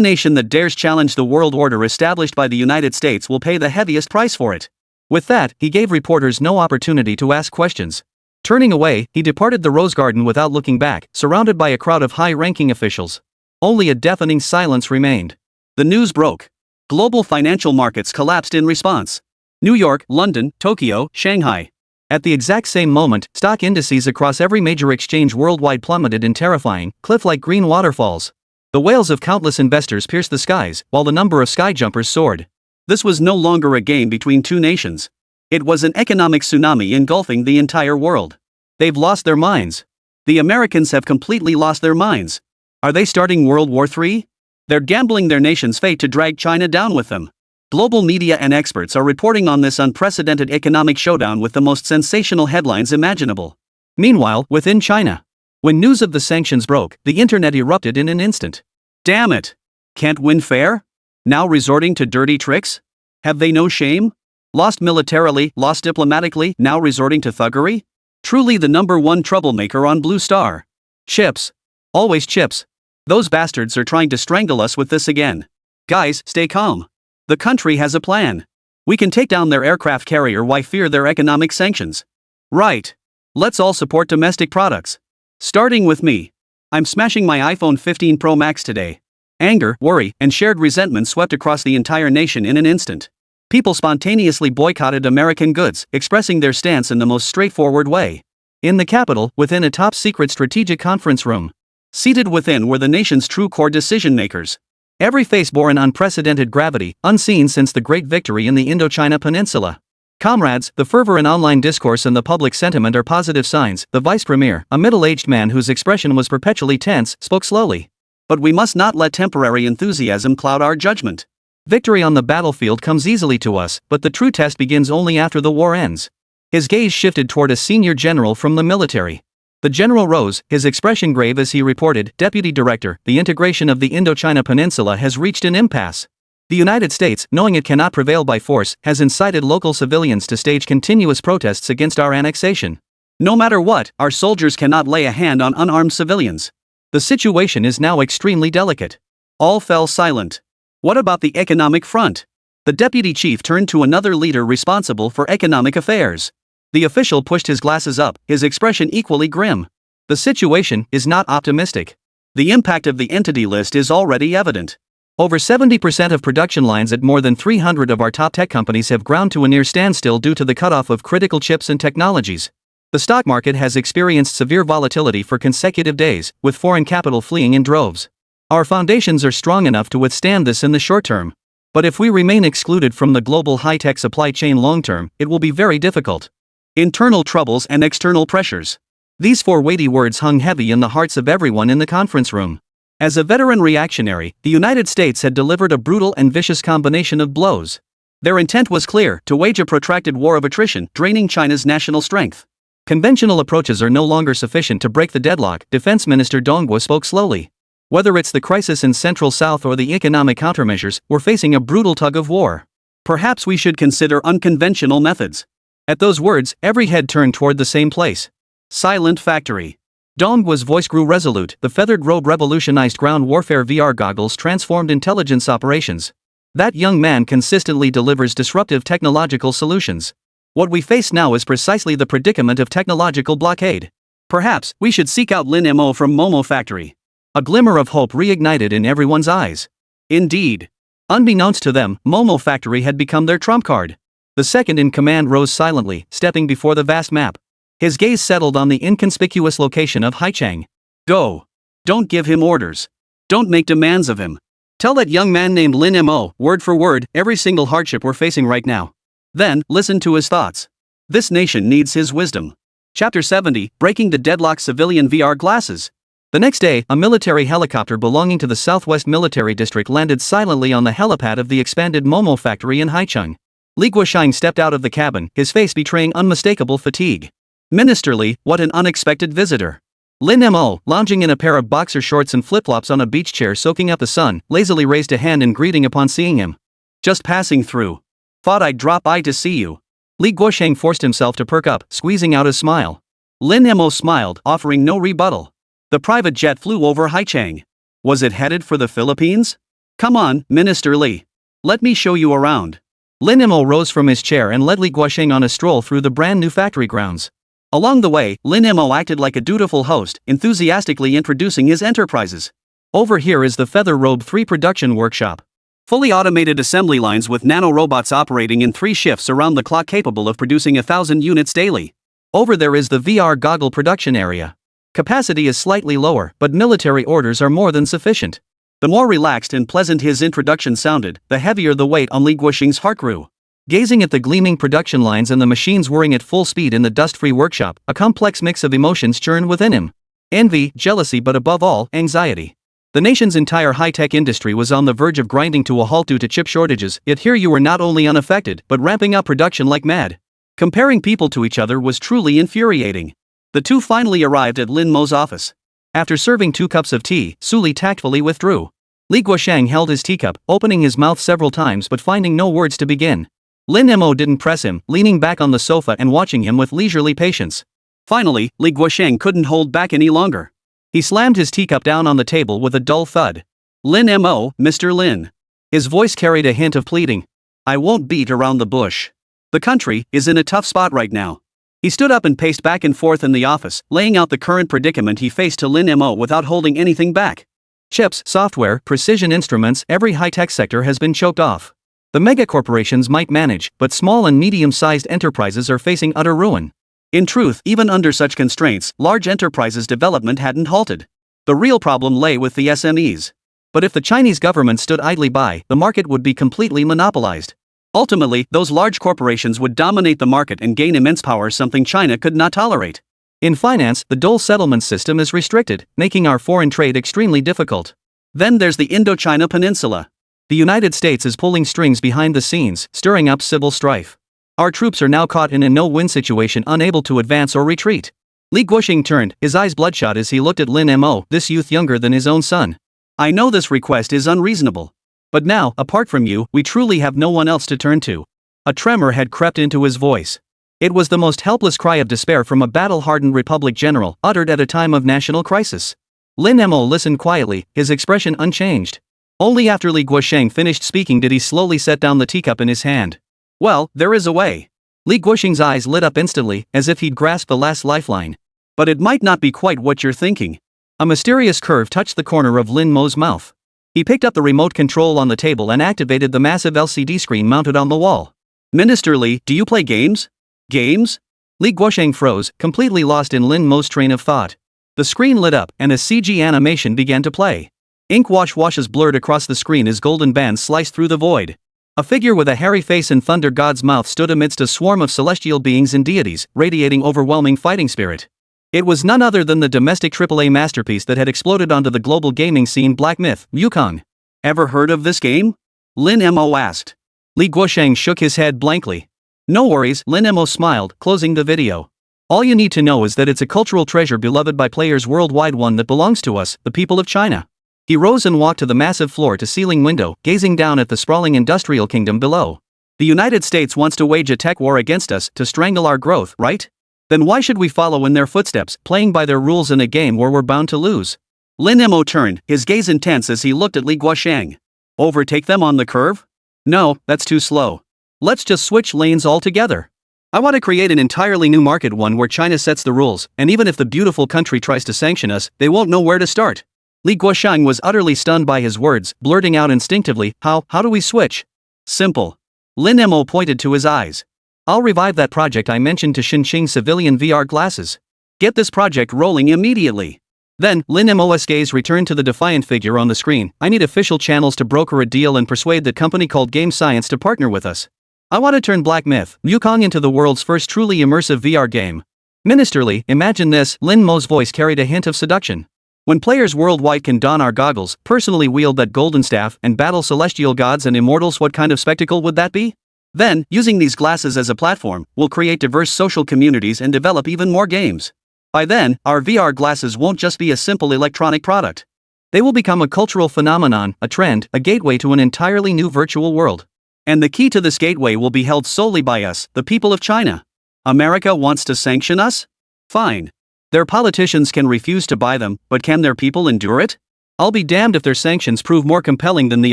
nation that dares challenge the world order established by the United States will pay the heaviest price for it. With that, he gave reporters no opportunity to ask questions. Turning away, he departed the Rose Garden without looking back, surrounded by a crowd of high-ranking officials. Only a deafening silence remained. The news broke. Global financial markets collapsed in response. New York, London, Tokyo, Shanghai. At the exact same moment, stock indices across every major exchange worldwide plummeted in terrifying, cliff-like green waterfalls. The wails of countless investors pierced the skies, while the number of skyjumpers soared. This was no longer a game between two nations. It was an economic tsunami engulfing the entire world. They've lost their minds. The Americans have completely lost their minds. Are they starting World War III? They're gambling their nation's fate to drag China down with them. Global media and experts are reporting on this unprecedented economic showdown with the most sensational headlines imaginable. Meanwhile, within China, when news of the sanctions broke, the internet erupted in an instant. Damn it! Can't win fair? Now resorting to dirty tricks? Have they no shame? Lost militarily, lost diplomatically, now resorting to thuggery? Truly the #1 troublemaker on Blue Star. Chips. Always chips. Those bastards are trying to strangle us with this again. Guys, stay calm. The country has a plan. We can take down their aircraft carrier. Why fear their economic sanctions? Right. Let's all support domestic products. Starting with me. I'm smashing my iPhone 15 Pro Max today. Anger, worry, and shared resentment swept across the entire nation in an instant. People spontaneously boycotted American goods, expressing their stance in the most straightforward way. In the capital, within a top-secret strategic conference room. Seated within were the nation's true core decision-makers. Every face bore an unprecedented gravity, unseen since the Great Victory in the Indochina Peninsula. Comrades, the fervor in online discourse and the public sentiment are positive signs. The vice premier, a middle-aged man whose expression was perpetually tense, spoke slowly. But we must not let temporary enthusiasm cloud our judgment. Victory on the battlefield comes easily to us, but the true test begins only after the war ends. His gaze shifted toward a senior general from the military. The general rose, his expression grave as he reported, Deputy Director, the integration of the Indochina Peninsula has reached an impasse. The United States, knowing it cannot prevail by force, has incited local civilians to stage continuous protests against our annexation. No matter what, our soldiers cannot lay a hand on unarmed civilians. The situation is now extremely delicate. All fell silent. What about the economic front? The deputy chief turned to another leader responsible for economic affairs. The official pushed his glasses up, his expression equally grim. The situation is not optimistic. The impact of the entity list is already evident. Over 70% of production lines at more than 300 of our top tech companies have ground to a near standstill due to the cutoff of critical chips and technologies. The stock market has experienced severe volatility for consecutive days, with foreign capital fleeing in droves. Our foundations are strong enough to withstand this in the short term. But if we remain excluded from the global high-tech supply chain long term, it will be very difficult. Internal troubles and external pressures. These four weighty words hung heavy in the hearts of everyone in the conference room. As a veteran reactionary, the United States had delivered a brutal and vicious combination of blows. Their intent was clear: to wage a protracted war of attrition, draining China's national strength. Conventional approaches are no longer sufficient to break the deadlock, Defense Minister Dong Guo spoke slowly. Whether it's the crisis in Central South or the economic countermeasures, we're facing a brutal tug of war. Perhaps we should consider unconventional methods. At those words, every head turned toward the same place. Silent Factory. Dongguo's voice grew resolute. The feathered robe revolutionized ground warfare. VR goggles transformed intelligence operations. That young man consistently delivers disruptive technological solutions. What we face now is precisely the predicament of technological blockade. Perhaps we should seek out Lin Mo from Momo Factory. A glimmer of hope reignited in everyone's eyes. Indeed. Unbeknownst to them, Momo Factory had become their trump card. The second in command rose silently, stepping before the vast map. His gaze settled on the inconspicuous location of Haichang. Go. Don't give him orders. Don't make demands of him. Tell that young man named Lin Mo, word for word, every single hardship we're facing right now. Then, listen to his thoughts. This nation needs his wisdom. Chapter 70, Breaking the Deadlock Civilian VR Glasses. The next day, a military helicopter belonging to the Southwest Military District landed silently on the helipad of the expanded Momo factory in Haicheng. Li Guosheng stepped out of the cabin, his face betraying unmistakable fatigue. Ministerly, what an unexpected visitor. Lin Mo, lounging in a pair of boxer shorts and flip-flops on a beach chair soaking up the sun, lazily raised a hand in greeting upon seeing him. Just passing through. Thought I'd drop by to see you. Li Guosheng forced himself to perk up, squeezing out a smile. Lin Mo smiled, offering no rebuttal. The private jet flew over Haicheng. Was it headed for the Philippines? Come on, Minister Li. Let me show you around. Lin Mo rose from his chair and led Li Guosheng on a stroll through the brand new factory grounds. Along the way, Lin Mo acted like a dutiful host, enthusiastically introducing his enterprises. Over here is the Feather Robe 3 production workshop. Fully automated assembly lines with nanorobots operating in 3 shifts around the clock capable of producing 1,000 units daily. Over there is the VR goggle production area. Capacity is slightly lower, but military orders are more than sufficient. The more relaxed and pleasant his introduction sounded, the heavier the weight on Li Guosheng's heart grew. Gazing at the gleaming production lines and the machines whirring at full speed in the dust-free workshop, a complex mix of emotions churned within him. Envy, jealousy, but above all, anxiety. The nation's entire high-tech industry was on the verge of grinding to a halt due to chip shortages, yet here you were not only unaffected, but ramping up production like mad. Comparing people to each other was truly infuriating. The two finally arrived at Lin Mo's office. After serving 2 cups of tea, Suli tactfully withdrew. Li Guosheng held his teacup, opening his mouth several times but finding no words to begin. Lin Mo didn't press him, leaning back on the sofa and watching him with leisurely patience. Finally, Li Guosheng couldn't hold back any longer. He slammed his teacup down on the table with a dull thud. Lin Mo, Mr. Lin. His voice carried a hint of pleading. I won't beat around the bush. The country is in a tough spot right now. He stood up and paced back and forth in the office, laying out the current predicament he faced to Lin Mo without holding anything back. Chips, software, precision instruments, every high-tech sector has been choked off. The megacorporations might manage, but small and medium-sized enterprises are facing utter ruin. In truth, even under such constraints, large enterprises' development hadn't halted. The real problem lay with the SMEs. But if the Chinese government stood idly by, the market would be completely monopolized. Ultimately, those large corporations would dominate the market and gain immense power, something China could not tolerate. In finance, the dole settlement system is restricted, making our foreign trade extremely difficult. Then there's the Indochina Peninsula. The United States is pulling strings behind the scenes, stirring up civil strife. Our troops are now caught in a no-win situation, unable to advance or retreat. Li Guosheng turned, his eyes bloodshot as he looked at Lin Mo, this youth younger than his own son. I know this request is unreasonable. But now, apart from you, we truly have no one else to turn to. A tremor had crept into his voice. It was the most helpless cry of despair from a battle-hardened Republic general, uttered at a time of national crisis. Lin Mo listened quietly, his expression unchanged. Only after Li Guosheng finished speaking did he slowly set down the teacup in his hand. Well, there is a way. Li Guosheng's eyes lit up instantly, as if he'd grasped the last lifeline. But it might not be quite what you're thinking. A mysterious curve touched the corner of Lin Mo's mouth. He picked up the remote control on the table and activated the massive LCD screen mounted on the wall. Minister Li, do you play games? Games? Li Guosheng froze, completely lost in Lin Mo's train of thought. The screen lit up, and a CG animation began to play. Ink washes blurred across the screen as golden bands sliced through the void. A figure with a hairy face and thunder god's mouth stood amidst a swarm of celestial beings and deities, radiating overwhelming fighting spirit. It was none other than the domestic AAA masterpiece that had exploded onto the global gaming scene, Black Myth, Wukong. Ever heard of this game? Lin Mo asked. Li Guosheng shook his head blankly. No worries, Lin Mo smiled, closing the video. All you need to know is that it's a cultural treasure beloved by players worldwide, one that belongs to us, the people of China. He rose and walked to the massive floor-to-ceiling window, gazing down at the sprawling industrial kingdom below. The United States wants to wage a tech war against us, to strangle our growth, right? Then why should we follow in their footsteps, playing by their rules in a game where we're bound to lose? Lin Mo turned, his gaze intense as he looked at Li Guosheng. Overtake them on the curve? No, that's too slow. Let's just switch lanes altogether. I want to create an entirely new market, one where China sets the rules, and even if the beautiful country tries to sanction us, they won't know where to start. Li Guoshang was utterly stunned by his words, blurting out instinctively, how do we switch? Simple. Lin Mo pointed to his eyes. I'll revive that project I mentioned to Xinqing civilian VR glasses. Get this project rolling immediately. Then, Lin Mo's gaze returned to the defiant figure on the screen. I need official channels to broker a deal and persuade the company called Game Science to partner with us. I want to turn Black Myth, Wukong into the world's first truly immersive VR game. Ministerly, imagine this, Lin Mo's voice carried a hint of seduction. When players worldwide can don our goggles, personally wield that golden staff, and battle celestial gods and immortals, what kind of spectacle would that be? Then, using these glasses as a platform, we'll create diverse social communities and develop even more games. By then, our VR glasses won't just be a simple electronic product. They will become a cultural phenomenon, a trend, a gateway to an entirely new virtual world. And the key to this gateway will be held solely by us, the people of China. America wants to sanction us? Fine. Their politicians can refuse to buy them, but can their people endure it? I'll be damned if their sanctions prove more compelling than the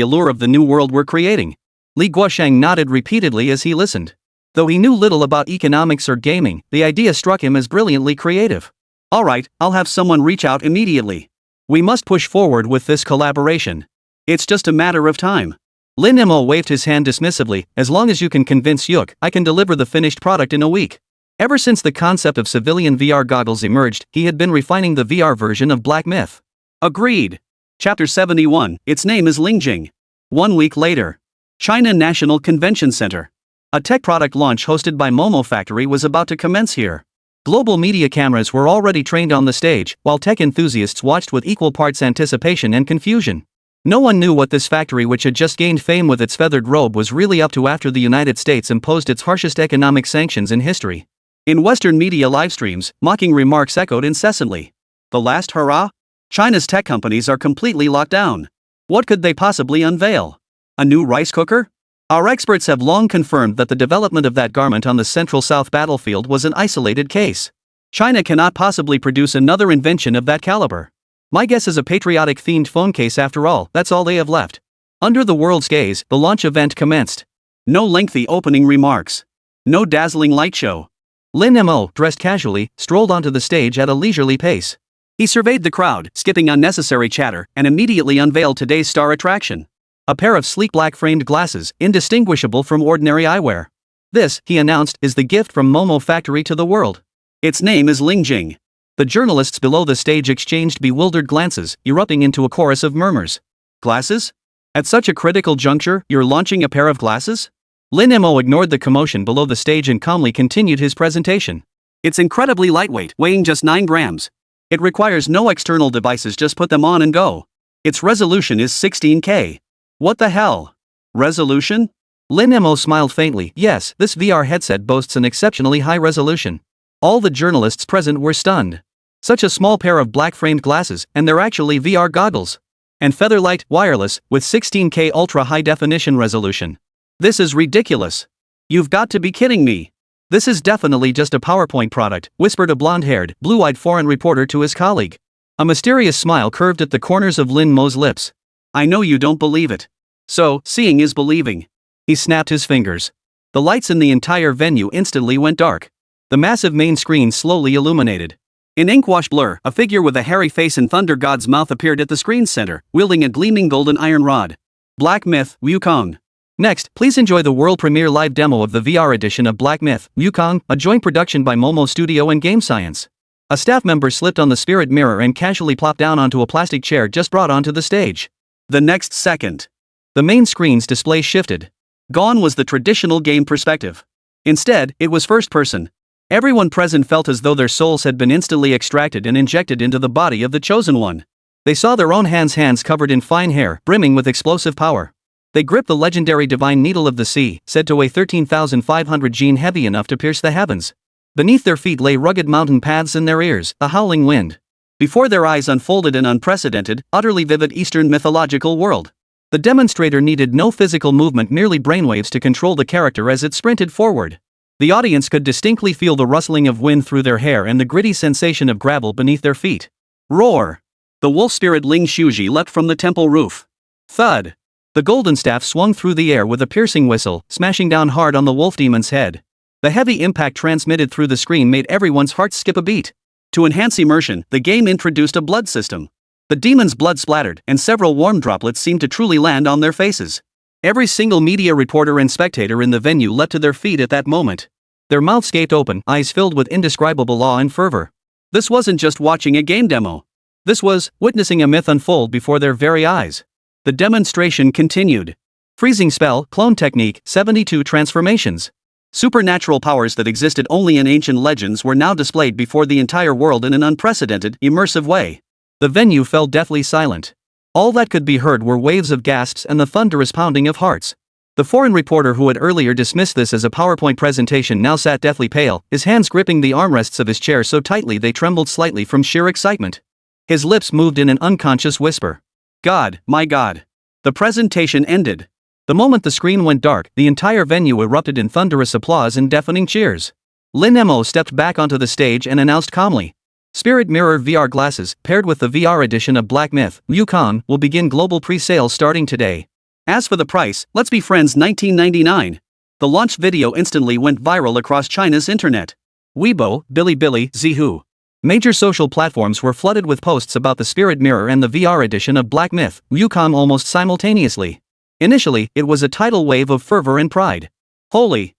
allure of the new world we're creating. Li Guoshang nodded repeatedly as he listened. Though he knew little about economics or gaming, the idea struck him as brilliantly creative. All right, I'll have someone reach out immediately. We must push forward with this collaboration. It's just a matter of time. Lin Mo waved his hand dismissively. As long as you can convince Yuk, I can deliver the finished product in a week. Ever since the concept of civilian VR goggles emerged, he had been refining the VR version of Black Myth. Agreed. Chapter 71, its name is Lingjing. 1 week later. China National Convention Center. A tech product launch hosted by Momo Factory was about to commence here. Global media cameras were already trained on the stage, while tech enthusiasts watched with equal parts anticipation and confusion. No one knew what this factory, which had just gained fame with its feathered robe, was really up to after the United States imposed its harshest economic sanctions in history. In Western media live streams, mocking remarks echoed incessantly. The last hurrah? China's tech companies are completely locked down. What could they possibly unveil? A new rice cooker? Our experts have long confirmed that the development of that garment on the Central South battlefield was an isolated case. China cannot possibly produce another invention of that caliber. My guess is a patriotic-themed phone case after all, that's all they have left. Under the world's gaze, the launch event commenced. No lengthy opening remarks. No dazzling light show. Lin Mo, dressed casually, strolled onto the stage at a leisurely pace. He surveyed the crowd, skipping unnecessary chatter, and immediately unveiled today's star attraction. A pair of sleek black-framed glasses, indistinguishable from ordinary eyewear. This, he announced, is the gift from Momo Factory to the world. Its name is Lingjing. The journalists below the stage exchanged bewildered glances, erupting into a chorus of murmurs. Glasses? At such a critical juncture, you're launching a pair of glasses? Lin Mo ignored the commotion below the stage and calmly continued his presentation. It's incredibly lightweight, weighing just 9 grams. It requires no external devices, just put them on and go. Its resolution is 16K. What the hell? Resolution? Lin Mo smiled faintly. Yes, this VR headset boasts an exceptionally high resolution. All the journalists present were stunned. Such a small pair of black-framed glasses, and they're actually VR goggles. And featherlight, wireless, with 16K ultra-high-definition resolution. This is ridiculous. You've got to be kidding me. This is definitely just a PowerPoint product, whispered a blonde-haired, blue-eyed foreign reporter to his colleague. A mysterious smile curved at the corners of Lin Mo's lips. I know you don't believe it. So, seeing is believing. He snapped his fingers. The lights in the entire venue instantly went dark. The massive main screen slowly illuminated. In inkwash blur, a figure with a hairy face and thunder god's mouth appeared at the screen's center, wielding a gleaming golden iron rod. Black Myth, Wukong. Next, please enjoy the world premiere live demo of the VR edition of Black Myth, Wukong, a joint production by Momo Studio and Game Science. A staff member slipped on the spirit mirror and casually plopped down onto a plastic chair just brought onto the stage. The next second, the main screen's display shifted. Gone was the traditional game perspective. Instead, it was first person. Everyone present felt as though their souls had been instantly extracted and injected into the body of the chosen one. They saw their own hands covered in fine hair, brimming with explosive power. They gripped the legendary divine needle of the sea, said to weigh 13,500 gene, heavy enough to pierce the heavens. Beneath their feet lay rugged mountain paths, in their ears, a howling wind. Before their eyes unfolded an unprecedented, utterly vivid Eastern mythological world. The demonstrator needed no physical movement, merely brainwaves to control the character as it sprinted forward. The audience could distinctly feel the rustling of wind through their hair and the gritty sensation of gravel beneath their feet. Roar! The wolf spirit Ling Shuji leapt from the temple roof. Thud! The golden staff swung through the air with a piercing whistle, smashing down hard on the wolf demon's head. The heavy impact transmitted through the screen made everyone's heart skip a beat. To enhance immersion, the game introduced a blood system. The demon's blood splattered, and several warm droplets seemed to truly land on their faces. Every single media reporter and spectator in the venue leapt to their feet at that moment. Their mouths gaped open, eyes filled with indescribable awe and fervor. This wasn't just watching a game demo. This was witnessing a myth unfold before their very eyes. The demonstration continued. Freezing spell, clone technique, 72 transformations. Supernatural powers that existed only in ancient legends were now displayed before the entire world in an unprecedented, immersive way. The venue fell deathly silent. All that could be heard were waves of gasps and the thunderous pounding of hearts. The foreign reporter who had earlier dismissed this as a PowerPoint presentation now sat deathly pale, his hands gripping the armrests of his chair so tightly they trembled slightly from sheer excitement. His lips moved in an unconscious whisper. God, my God. The presentation ended. The moment the screen went dark, the entire venue erupted in thunderous applause and deafening cheers. Lin Mo stepped back onto the stage and announced calmly, Spirit Mirror VR glasses, paired with the VR edition of Black Myth, Wukong, will begin global pre-sales starting today. As for the price, let's be friends, $19.99. The launch video instantly went viral across China's internet. Weibo, Bilibili, Zhihu. Major social platforms were flooded with posts about the Spirit Mirror and the VR edition of Black Myth, Wukong almost simultaneously. Initially, it was a tidal wave of fervor and pride. Holy!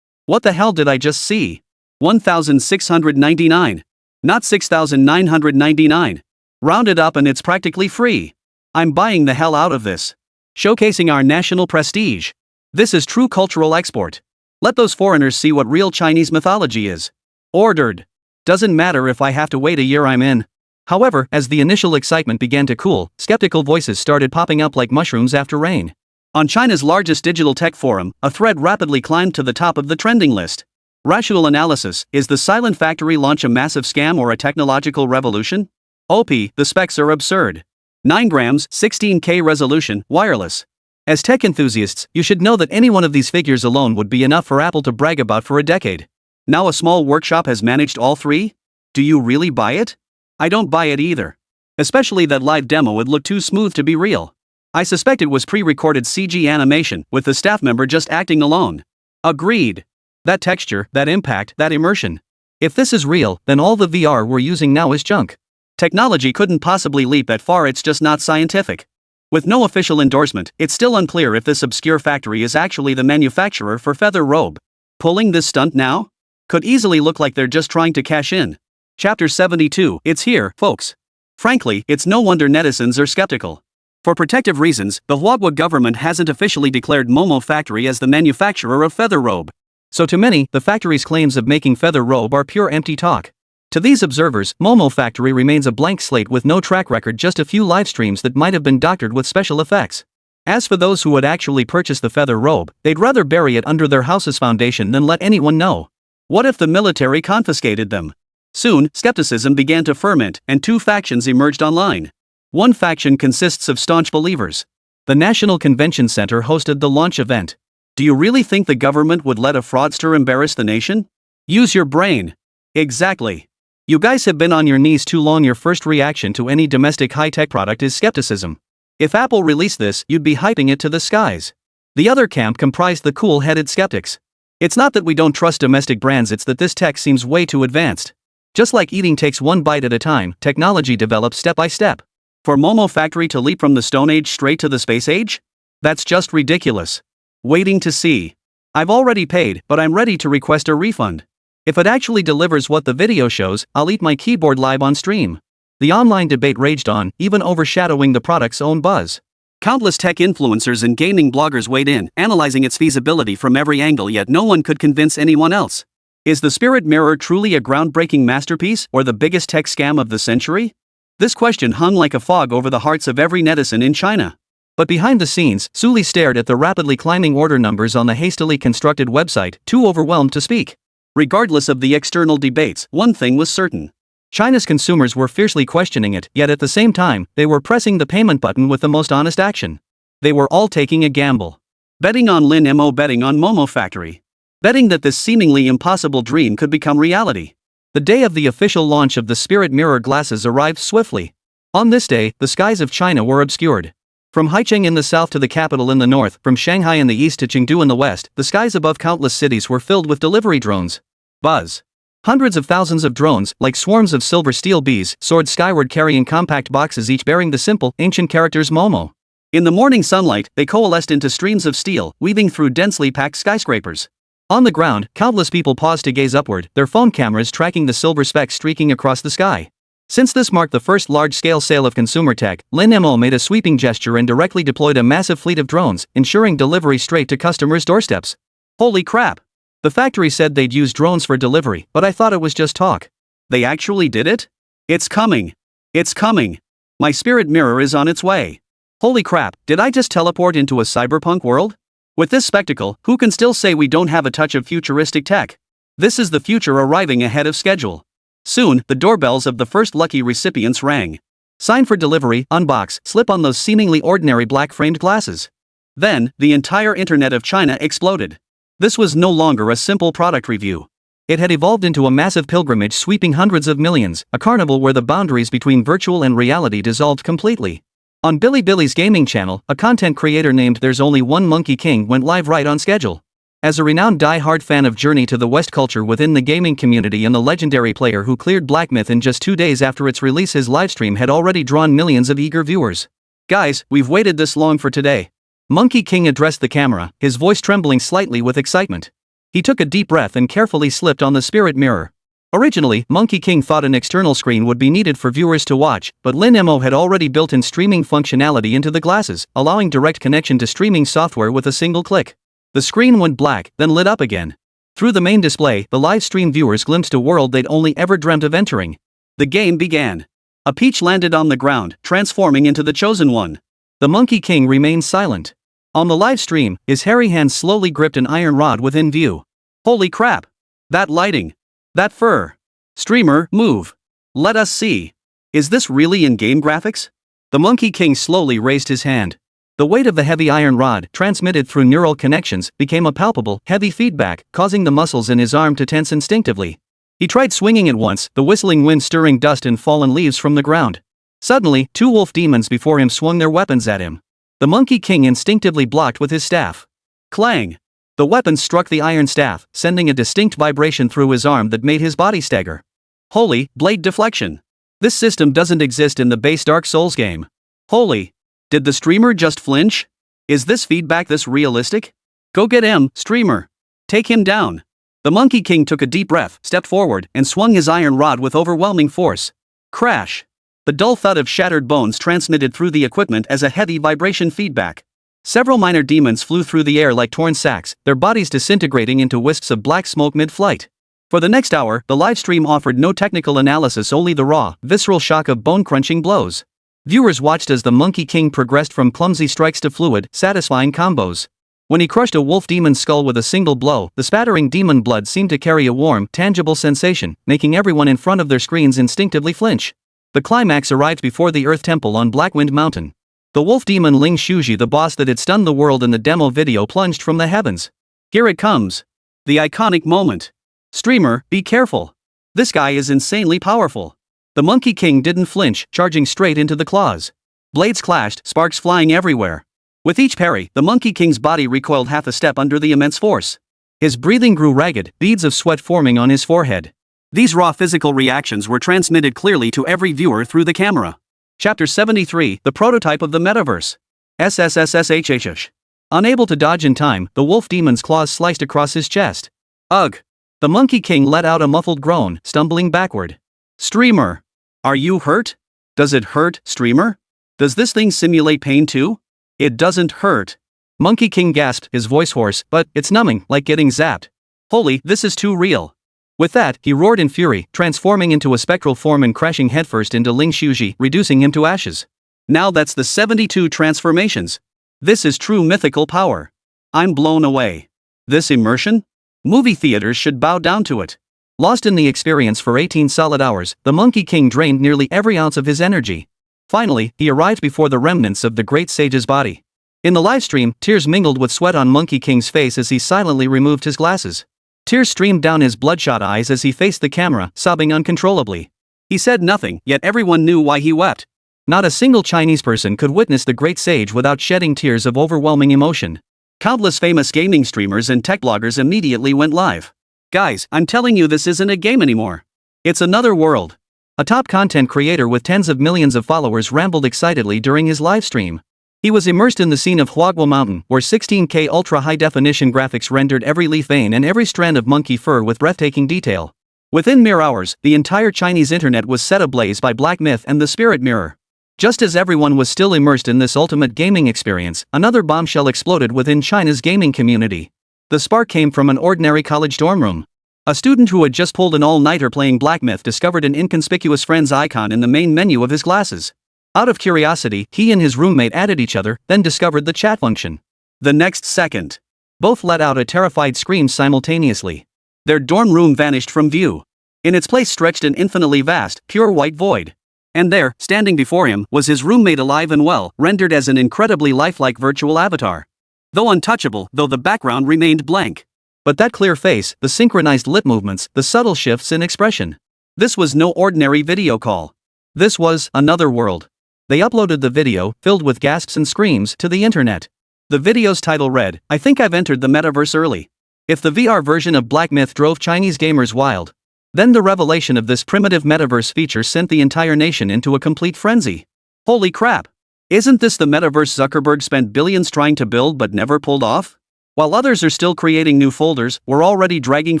What the hell did I just see? 1,699. Not 6,999. Round it up and it's practically free. I'm buying the hell out of this. Showcasing our national prestige. This is true cultural export. Let those foreigners see what real Chinese mythology is. Ordered. Doesn't matter if I have to wait a year, I'm in. However, as the initial excitement began to cool, skeptical voices started popping up like mushrooms after rain. On China's largest digital tech forum, a thread rapidly climbed to the top of the trending list. Rational analysis: is the Silent Factory launch a massive scam or a technological revolution? OP, the specs are absurd. 9 grams, 16K resolution, wireless. As tech enthusiasts, you should know that any one of these figures alone would be enough for Apple to brag about for a decade. Now a small workshop has managed all three? Do you really buy it? I don't buy it either. Especially that live demo would look too smooth to be real. I suspect it was pre-recorded CG animation, with the staff member just acting alone. Agreed. That texture, that impact, that immersion. If this is real, then all the VR we're using now is junk. Technology couldn't possibly leap that far, it's just not scientific. With no official endorsement, it's still unclear if this obscure factory is actually the manufacturer for Feather Robe. Pulling this stunt now? Could easily look like they're just trying to cash in. Chapter 72, it's here, folks. Frankly, it's no wonder netizens are skeptical. For protective reasons, the Huagua government hasn't officially declared Momo Factory as the manufacturer of Feather Robe. So to many, the factory's claims of making Feather Robe are pure empty talk. To these observers, Momo Factory remains a blank slate with no track record, just a few live streams that might have been doctored with special effects. As for those who would actually purchase the Feather Robe, they'd rather bury it under their house's foundation than let anyone know. What if the military confiscated them? Soon, skepticism began to ferment, and two factions emerged online. One faction consists of staunch believers. The National Convention Center hosted the launch event. Do you really think the government would let a fraudster embarrass the nation? Use your brain. Exactly. You guys have been on your knees too long. Your first reaction to any domestic high-tech product is skepticism. If Apple released this, you'd be hyping it to the skies. The other camp comprised the cool-headed skeptics. It's not that we don't trust domestic brands, it's that this tech seems way too advanced. Just like eating takes one bite at a time, technology develops step by step. For Momo Factory to leap from the Stone Age straight to the Space Age? That's just ridiculous. Waiting to see. I've already paid, but I'm ready to request a refund. If it actually delivers what the video shows, I'll eat my keyboard live on stream. The online debate raged on, even overshadowing the product's own buzz. Countless tech influencers and gaming bloggers weighed in, analyzing its feasibility from every angle, yet no one could convince anyone else. Is the Spirit Mirror truly a groundbreaking masterpiece, or the biggest tech scam of the century? This question hung like a fog over the hearts of every netizen in China. But behind the scenes, Suli stared at the rapidly climbing order numbers on the hastily constructed website, too overwhelmed to speak. Regardless of the external debates, one thing was certain. China's consumers were fiercely questioning it, yet at the same time, they were pressing the payment button with the most honest action. They were all taking a gamble. Betting on Lin Mo, betting on Momo Factory. Betting that this seemingly impossible dream could become reality. The day of the official launch of the Spirit Mirror glasses arrived swiftly. On this day, the skies of China were obscured. From Haicheng in the south to the capital in the north, from Shanghai in the east to Chengdu in the west, the skies above countless cities were filled with delivery drones. Buzz. Hundreds of thousands of drones, like swarms of silver steel bees, soared skyward carrying compact boxes each bearing the simple, ancient characters Momo. In the morning sunlight, they coalesced into streams of steel, weaving through densely packed skyscrapers. On the ground, countless people paused to gaze upward, their phone cameras tracking the silver specks streaking across the sky. Since this marked the first large-scale sale of consumer tech, Lin Mo made a sweeping gesture and directly deployed a massive fleet of drones, ensuring delivery straight to customers' doorsteps. Holy crap! The factory said they'd use drones for delivery, but I thought it was just talk. They actually did it? It's coming. It's coming. My spirit mirror is on its way. Holy crap, did I just teleport into a cyberpunk world? With this spectacle, who can still say we don't have a touch of futuristic tech? This is the future arriving ahead of schedule. Soon, the doorbells of the first lucky recipients rang. Sign for delivery, unbox, slip on those seemingly ordinary black-framed glasses. Then, the entire internet of China exploded. This was no longer a simple product review. It had evolved into a massive pilgrimage sweeping hundreds of millions, a carnival where the boundaries between virtual and reality dissolved completely. On Billy's gaming channel, a content creator named There's Only One Monkey King went live right on schedule. As a renowned die-hard fan of Journey to the West culture within the gaming community and the legendary player who cleared Black Myth in just 2 days after its release, his livestream had already drawn millions of eager viewers. Guys, we've waited this long for today. Monkey King addressed the camera, his voice trembling slightly with excitement. He took a deep breath and carefully slipped on the spirit mirror. Originally, Monkey King thought an external screen would be needed for viewers to watch, but Lin Mo had already built in streaming functionality into the glasses, allowing direct connection to streaming software with a single click. The screen went black, then lit up again. Through the main display, the live stream viewers glimpsed a world they'd only ever dreamt of entering. The game began. A peach landed on the ground, transforming into the chosen one. The Monkey King remained silent. On the live stream, his hairy hands slowly gripped an iron rod within view. Holy crap! That lighting! That fur! Streamer, move! Let us see! Is this really in-game graphics? The Monkey King slowly raised his hand. The weight of the heavy iron rod, transmitted through neural connections, became a palpable, heavy feedback, causing the muscles in his arm to tense instinctively. He tried swinging it once, the whistling wind stirring dust and fallen leaves from the ground. Suddenly, 2 wolf demons before him swung their weapons at him. The Monkey King instinctively blocked with his staff. Clang! The weapons struck the iron staff, sending a distinct vibration through his arm that made his body stagger. Holy, blade deflection! This system doesn't exist in the base Dark Souls game. Holy! Did the streamer just flinch? Is this feedback this realistic? Go get him, streamer! Take him down! The Monkey King took a deep breath, stepped forward, and swung his iron rod with overwhelming force. Crash! The dull thud of shattered bones transmitted through the equipment as a heavy vibration feedback. Several minor demons flew through the air like torn sacks, their bodies disintegrating into wisps of black smoke mid-flight. For the next hour, the livestream offered no technical analysis, only the raw, visceral shock of bone-crunching blows. Viewers watched as the Monkey King progressed from clumsy strikes to fluid, satisfying combos. When he crushed a wolf demon's skull with a single blow, the spattering demon blood seemed to carry a warm, tangible sensation, making everyone in front of their screens instinctively flinch. The climax arrived before the Earth Temple on Blackwind Mountain. The wolf demon Ling Shuji, the boss that had stunned the world in the demo video, plunged from the heavens. Here it comes. The iconic moment. Streamer, be careful. This guy is insanely powerful. The Monkey King didn't flinch, charging straight into the claws. Blades clashed, sparks flying everywhere. With each parry, the Monkey King's body recoiled half a step under the immense force. His breathing grew ragged, beads of sweat forming on his forehead. These raw physical reactions were transmitted clearly to every viewer through the camera. Chapter 73, The Prototype of the Metaverse. SSSSHHH. Unable to dodge in time, the wolf demon's claws sliced across his chest. Ugh! The Monkey King let out a muffled groan, stumbling backward. Streamer! Are you hurt? Does it hurt, streamer? Does this thing simulate pain too? It doesn't hurt. Monkey King gasped, his voice hoarse, but it's numbing, like getting zapped. Holy, this is too real. With that, he roared in fury, transforming into a spectral form and crashing headfirst into Ling Shuji, reducing him to ashes. Now that's the 72 transformations. This is true mythical power. I'm blown away. This immersion? Movie theaters should bow down to it. Lost in the experience for 18 solid hours, the Monkey King drained nearly every ounce of his energy. Finally, he arrived before the remnants of the great sage's body. In the livestream, tears mingled with sweat on Monkey King's face as he silently removed his glasses. Tears streamed down his bloodshot eyes as he faced the camera, sobbing uncontrollably. He said nothing, yet everyone knew why he wept. Not a single Chinese person could witness the great sage without shedding tears of overwhelming emotion. Countless famous gaming streamers and tech bloggers immediately went live. Guys, I'm telling you, this isn't a game anymore. It's another world. A top content creator with tens of millions of followers rambled excitedly during his live stream. He was immersed in the scene of Huaguo Mountain, where 16K ultra-high-definition graphics rendered every leaf vein and every strand of monkey fur with breathtaking detail. Within mere hours, the entire Chinese internet was set ablaze by Black Myth and the Spirit Mirror. Just as everyone was still immersed in this ultimate gaming experience, another bombshell exploded within China's gaming community. The spark came from an ordinary college dorm room. A student who had just pulled an all-nighter playing Black Myth discovered an inconspicuous friend's icon in the main menu of his glasses. Out of curiosity, he and his roommate added each other, then discovered the chat function. The next second, both let out a terrified scream simultaneously. Their dorm room vanished from view. In its place stretched an infinitely vast, pure white void. And there, standing before him, was his roommate alive and well, rendered as an incredibly lifelike virtual avatar. Though untouchable, though the background remained blank. But that clear face, the synchronized lip movements, the subtle shifts in expression. This was no ordinary video call. This was another world. They uploaded the video, filled with gasps and screams, to the internet. The video's title read, "I think I've entered the metaverse early." If the VR version of Black Myth drove Chinese gamers wild, then the revelation of this primitive metaverse feature sent the entire nation into a complete frenzy. Holy crap! Isn't this the metaverse Zuckerberg spent billions trying to build but never pulled off? While others are still creating new folders, we're already dragging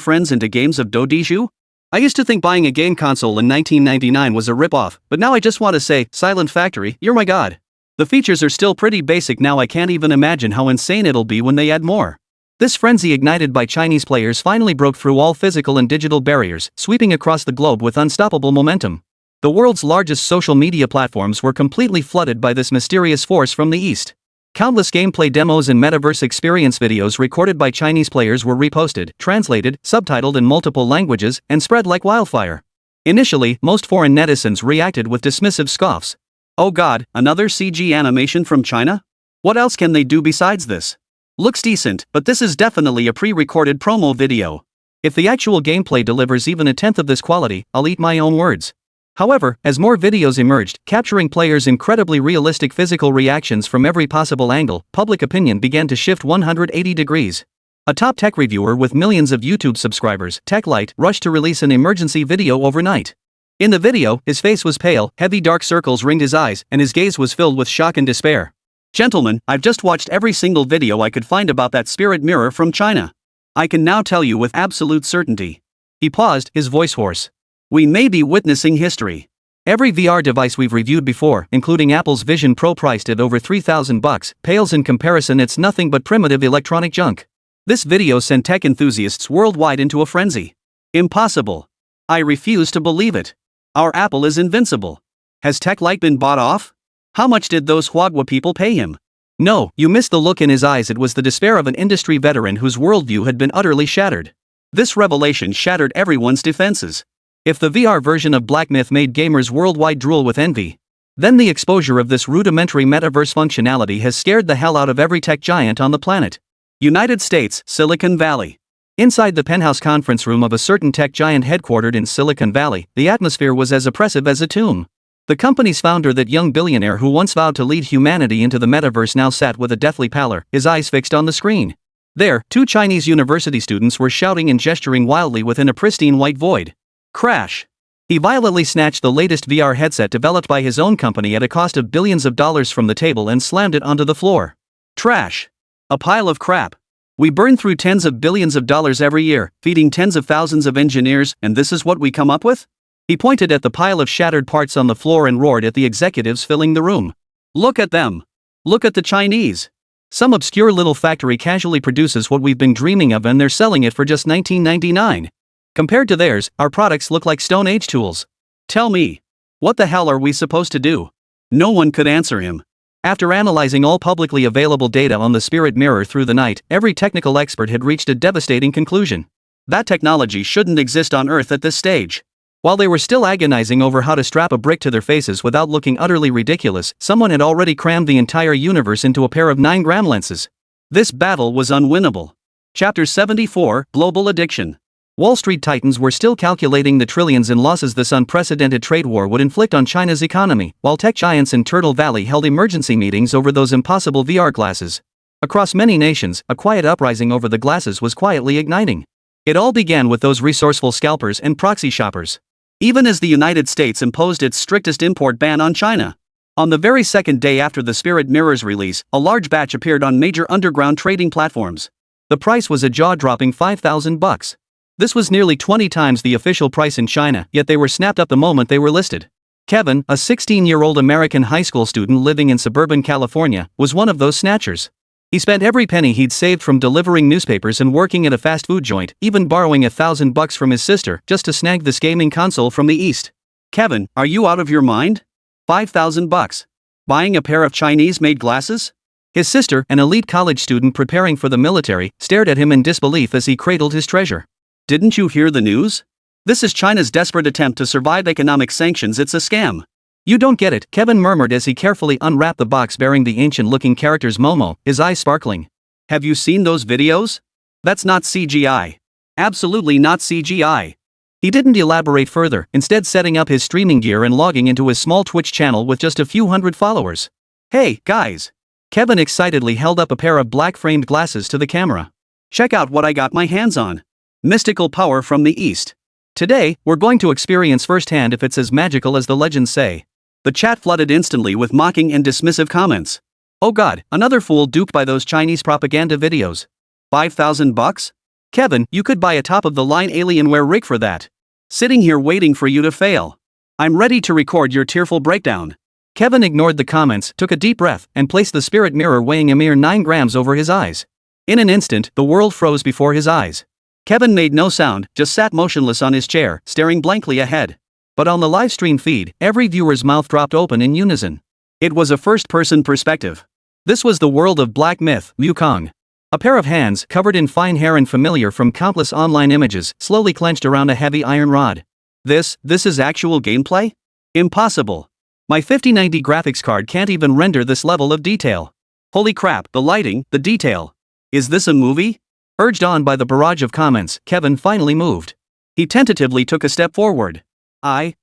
friends into games of Dodiju? I used to think buying a game console in 1999 was a ripoff, but now I just want to say, Silent Factory, you're my god. The features are still pretty basic now. I can't even imagine how insane it'll be when they add more. This frenzy ignited by Chinese players finally broke through all physical and digital barriers, sweeping across the globe with unstoppable momentum. The world's largest social media platforms were completely flooded by this mysterious force from the East. Countless gameplay demos and metaverse experience videos recorded by Chinese players were reposted, translated, subtitled in multiple languages, and spread like wildfire. Initially, most foreign netizens reacted with dismissive scoffs. Oh god, another CG animation from China? What else can they do besides this? Looks decent, but this is definitely a pre-recorded promo video. If the actual gameplay delivers even a tenth of this quality, I'll eat my own words. However, as more videos emerged, capturing players' incredibly realistic physical reactions from every possible angle, public opinion began to shift 180 degrees. A top tech reviewer with millions of YouTube subscribers, TechLight, rushed to release an emergency video overnight. In the video, his face was pale, heavy dark circles ringed his eyes, and his gaze was filled with shock and despair. Gentlemen, I've just watched every single video I could find about that spirit mirror from China. I can now tell you with absolute certainty. He paused, his voice hoarse. We may be witnessing history. Every VR device we've reviewed before, including Apple's Vision Pro priced at over $3,000, pales in comparison. It's nothing but primitive electronic junk. This video sent tech enthusiasts worldwide into a frenzy. Impossible. I refuse to believe it. Our Apple is invincible. Has TechLight been bought off? How much did those Huaguo people pay him? No, you missed the look in his eyes. It was the despair of an industry veteran whose worldview had been utterly shattered. This revelation shattered everyone's defenses. If the VR version of Black Myth made gamers worldwide drool with envy, then the exposure of this rudimentary metaverse functionality has scared the hell out of every tech giant on the planet. United States, Silicon Valley. Inside the penthouse conference room of a certain tech giant headquartered in Silicon Valley, the atmosphere was as oppressive as a tomb. The company's founder, that young billionaire who once vowed to lead humanity into the metaverse, now sat with a deathly pallor, his eyes fixed on the screen. There, two Chinese university students were shouting and gesturing wildly within a pristine white void. Crash! He violently snatched the latest VR headset developed by his own company at a cost of billions of dollars from the table and slammed it onto the floor. Trash! A pile of crap. We burn through tens of billions of dollars every year, feeding tens of thousands of engineers, and this is what we come up with? He pointed at the pile of shattered parts on the floor and roared at the executives filling the room. Look at them. Look at the Chinese. Some obscure little factory casually produces what we've been dreaming of, and they're selling it for just $19.99. Compared to theirs, our products look like Stone Age tools. Tell me, what the hell are we supposed to do? No one could answer him. After analyzing all publicly available data on the spirit mirror through the night, every technical expert had reached a devastating conclusion. That technology shouldn't exist on Earth at this stage. While they were still agonizing over how to strap a brick to their faces without looking utterly ridiculous, someone had already crammed the entire universe into a pair of 9-gram lenses. This battle was unwinnable. Chapter 74, Global Addiction. Wall Street titans were still calculating the trillions in losses this unprecedented trade war would inflict on China's economy, while tech giants in Turtle Valley held emergency meetings over those impossible VR glasses. Across many nations, a quiet uprising over the glasses was quietly igniting. It all began with those resourceful scalpers and proxy shoppers. Even as the United States imposed its strictest import ban on China. On the very second day after the Spirit Mirror's release, a large batch appeared on major underground trading platforms. The price was a jaw-dropping $5,000. This was nearly 20 times the official price in China, yet they were snapped up the moment they were listed. Kevin, a 16-year-old American high school student living in suburban California, was one of those snatchers. He spent every penny he'd saved from delivering newspapers and working at a fast food joint, even borrowing $1,000 from his sister just to snag this gaming console from the East. Kevin, are you out of your mind? $5,000. Buying a pair of Chinese-made glasses? His sister, an elite college student preparing for the military, stared at him in disbelief as he cradled his treasure. Didn't you hear the news? This is China's desperate attempt to survive economic sanctions. It's a scam. You don't get it, Kevin murmured as he carefully unwrapped the box bearing the ancient-looking characters Momo, his eyes sparkling. Have you seen those videos? That's not CGI. Absolutely not CGI. He didn't elaborate further, instead setting up his streaming gear and logging into his small Twitch channel with just a few hundred followers. Hey, guys! Kevin excitedly held up a pair of black-framed glasses to the camera. Check out what I got my hands on. Mystical power from the East. Today, we're going to experience firsthand if it's as magical as the legends say. The chat flooded instantly with mocking and dismissive comments. Oh god, another fool duped by those Chinese propaganda videos. $5,000? Kevin, you could buy a top-of-the-line Alienware rig for that. Sitting here waiting for you to fail. I'm ready to record your tearful breakdown. Kevin ignored the comments, took a deep breath, and placed the spirit mirror weighing a mere 9 grams over his eyes. In an instant, the world froze before his eyes. Kevin made no sound, just sat motionless on his chair, staring blankly ahead. But on the livestream feed, every viewer's mouth dropped open in unison. It was a first-person perspective. This was the world of black myth, Wukong. A pair of hands, covered in fine hair and familiar from countless online images, slowly clenched around a heavy iron rod. This is actual gameplay? Impossible. My 5090 graphics card can't even render this level of detail. Holy crap, the lighting, the detail. Is this a movie? Urged on by the barrage of comments, Kevin finally moved. He tentatively took a step forward. I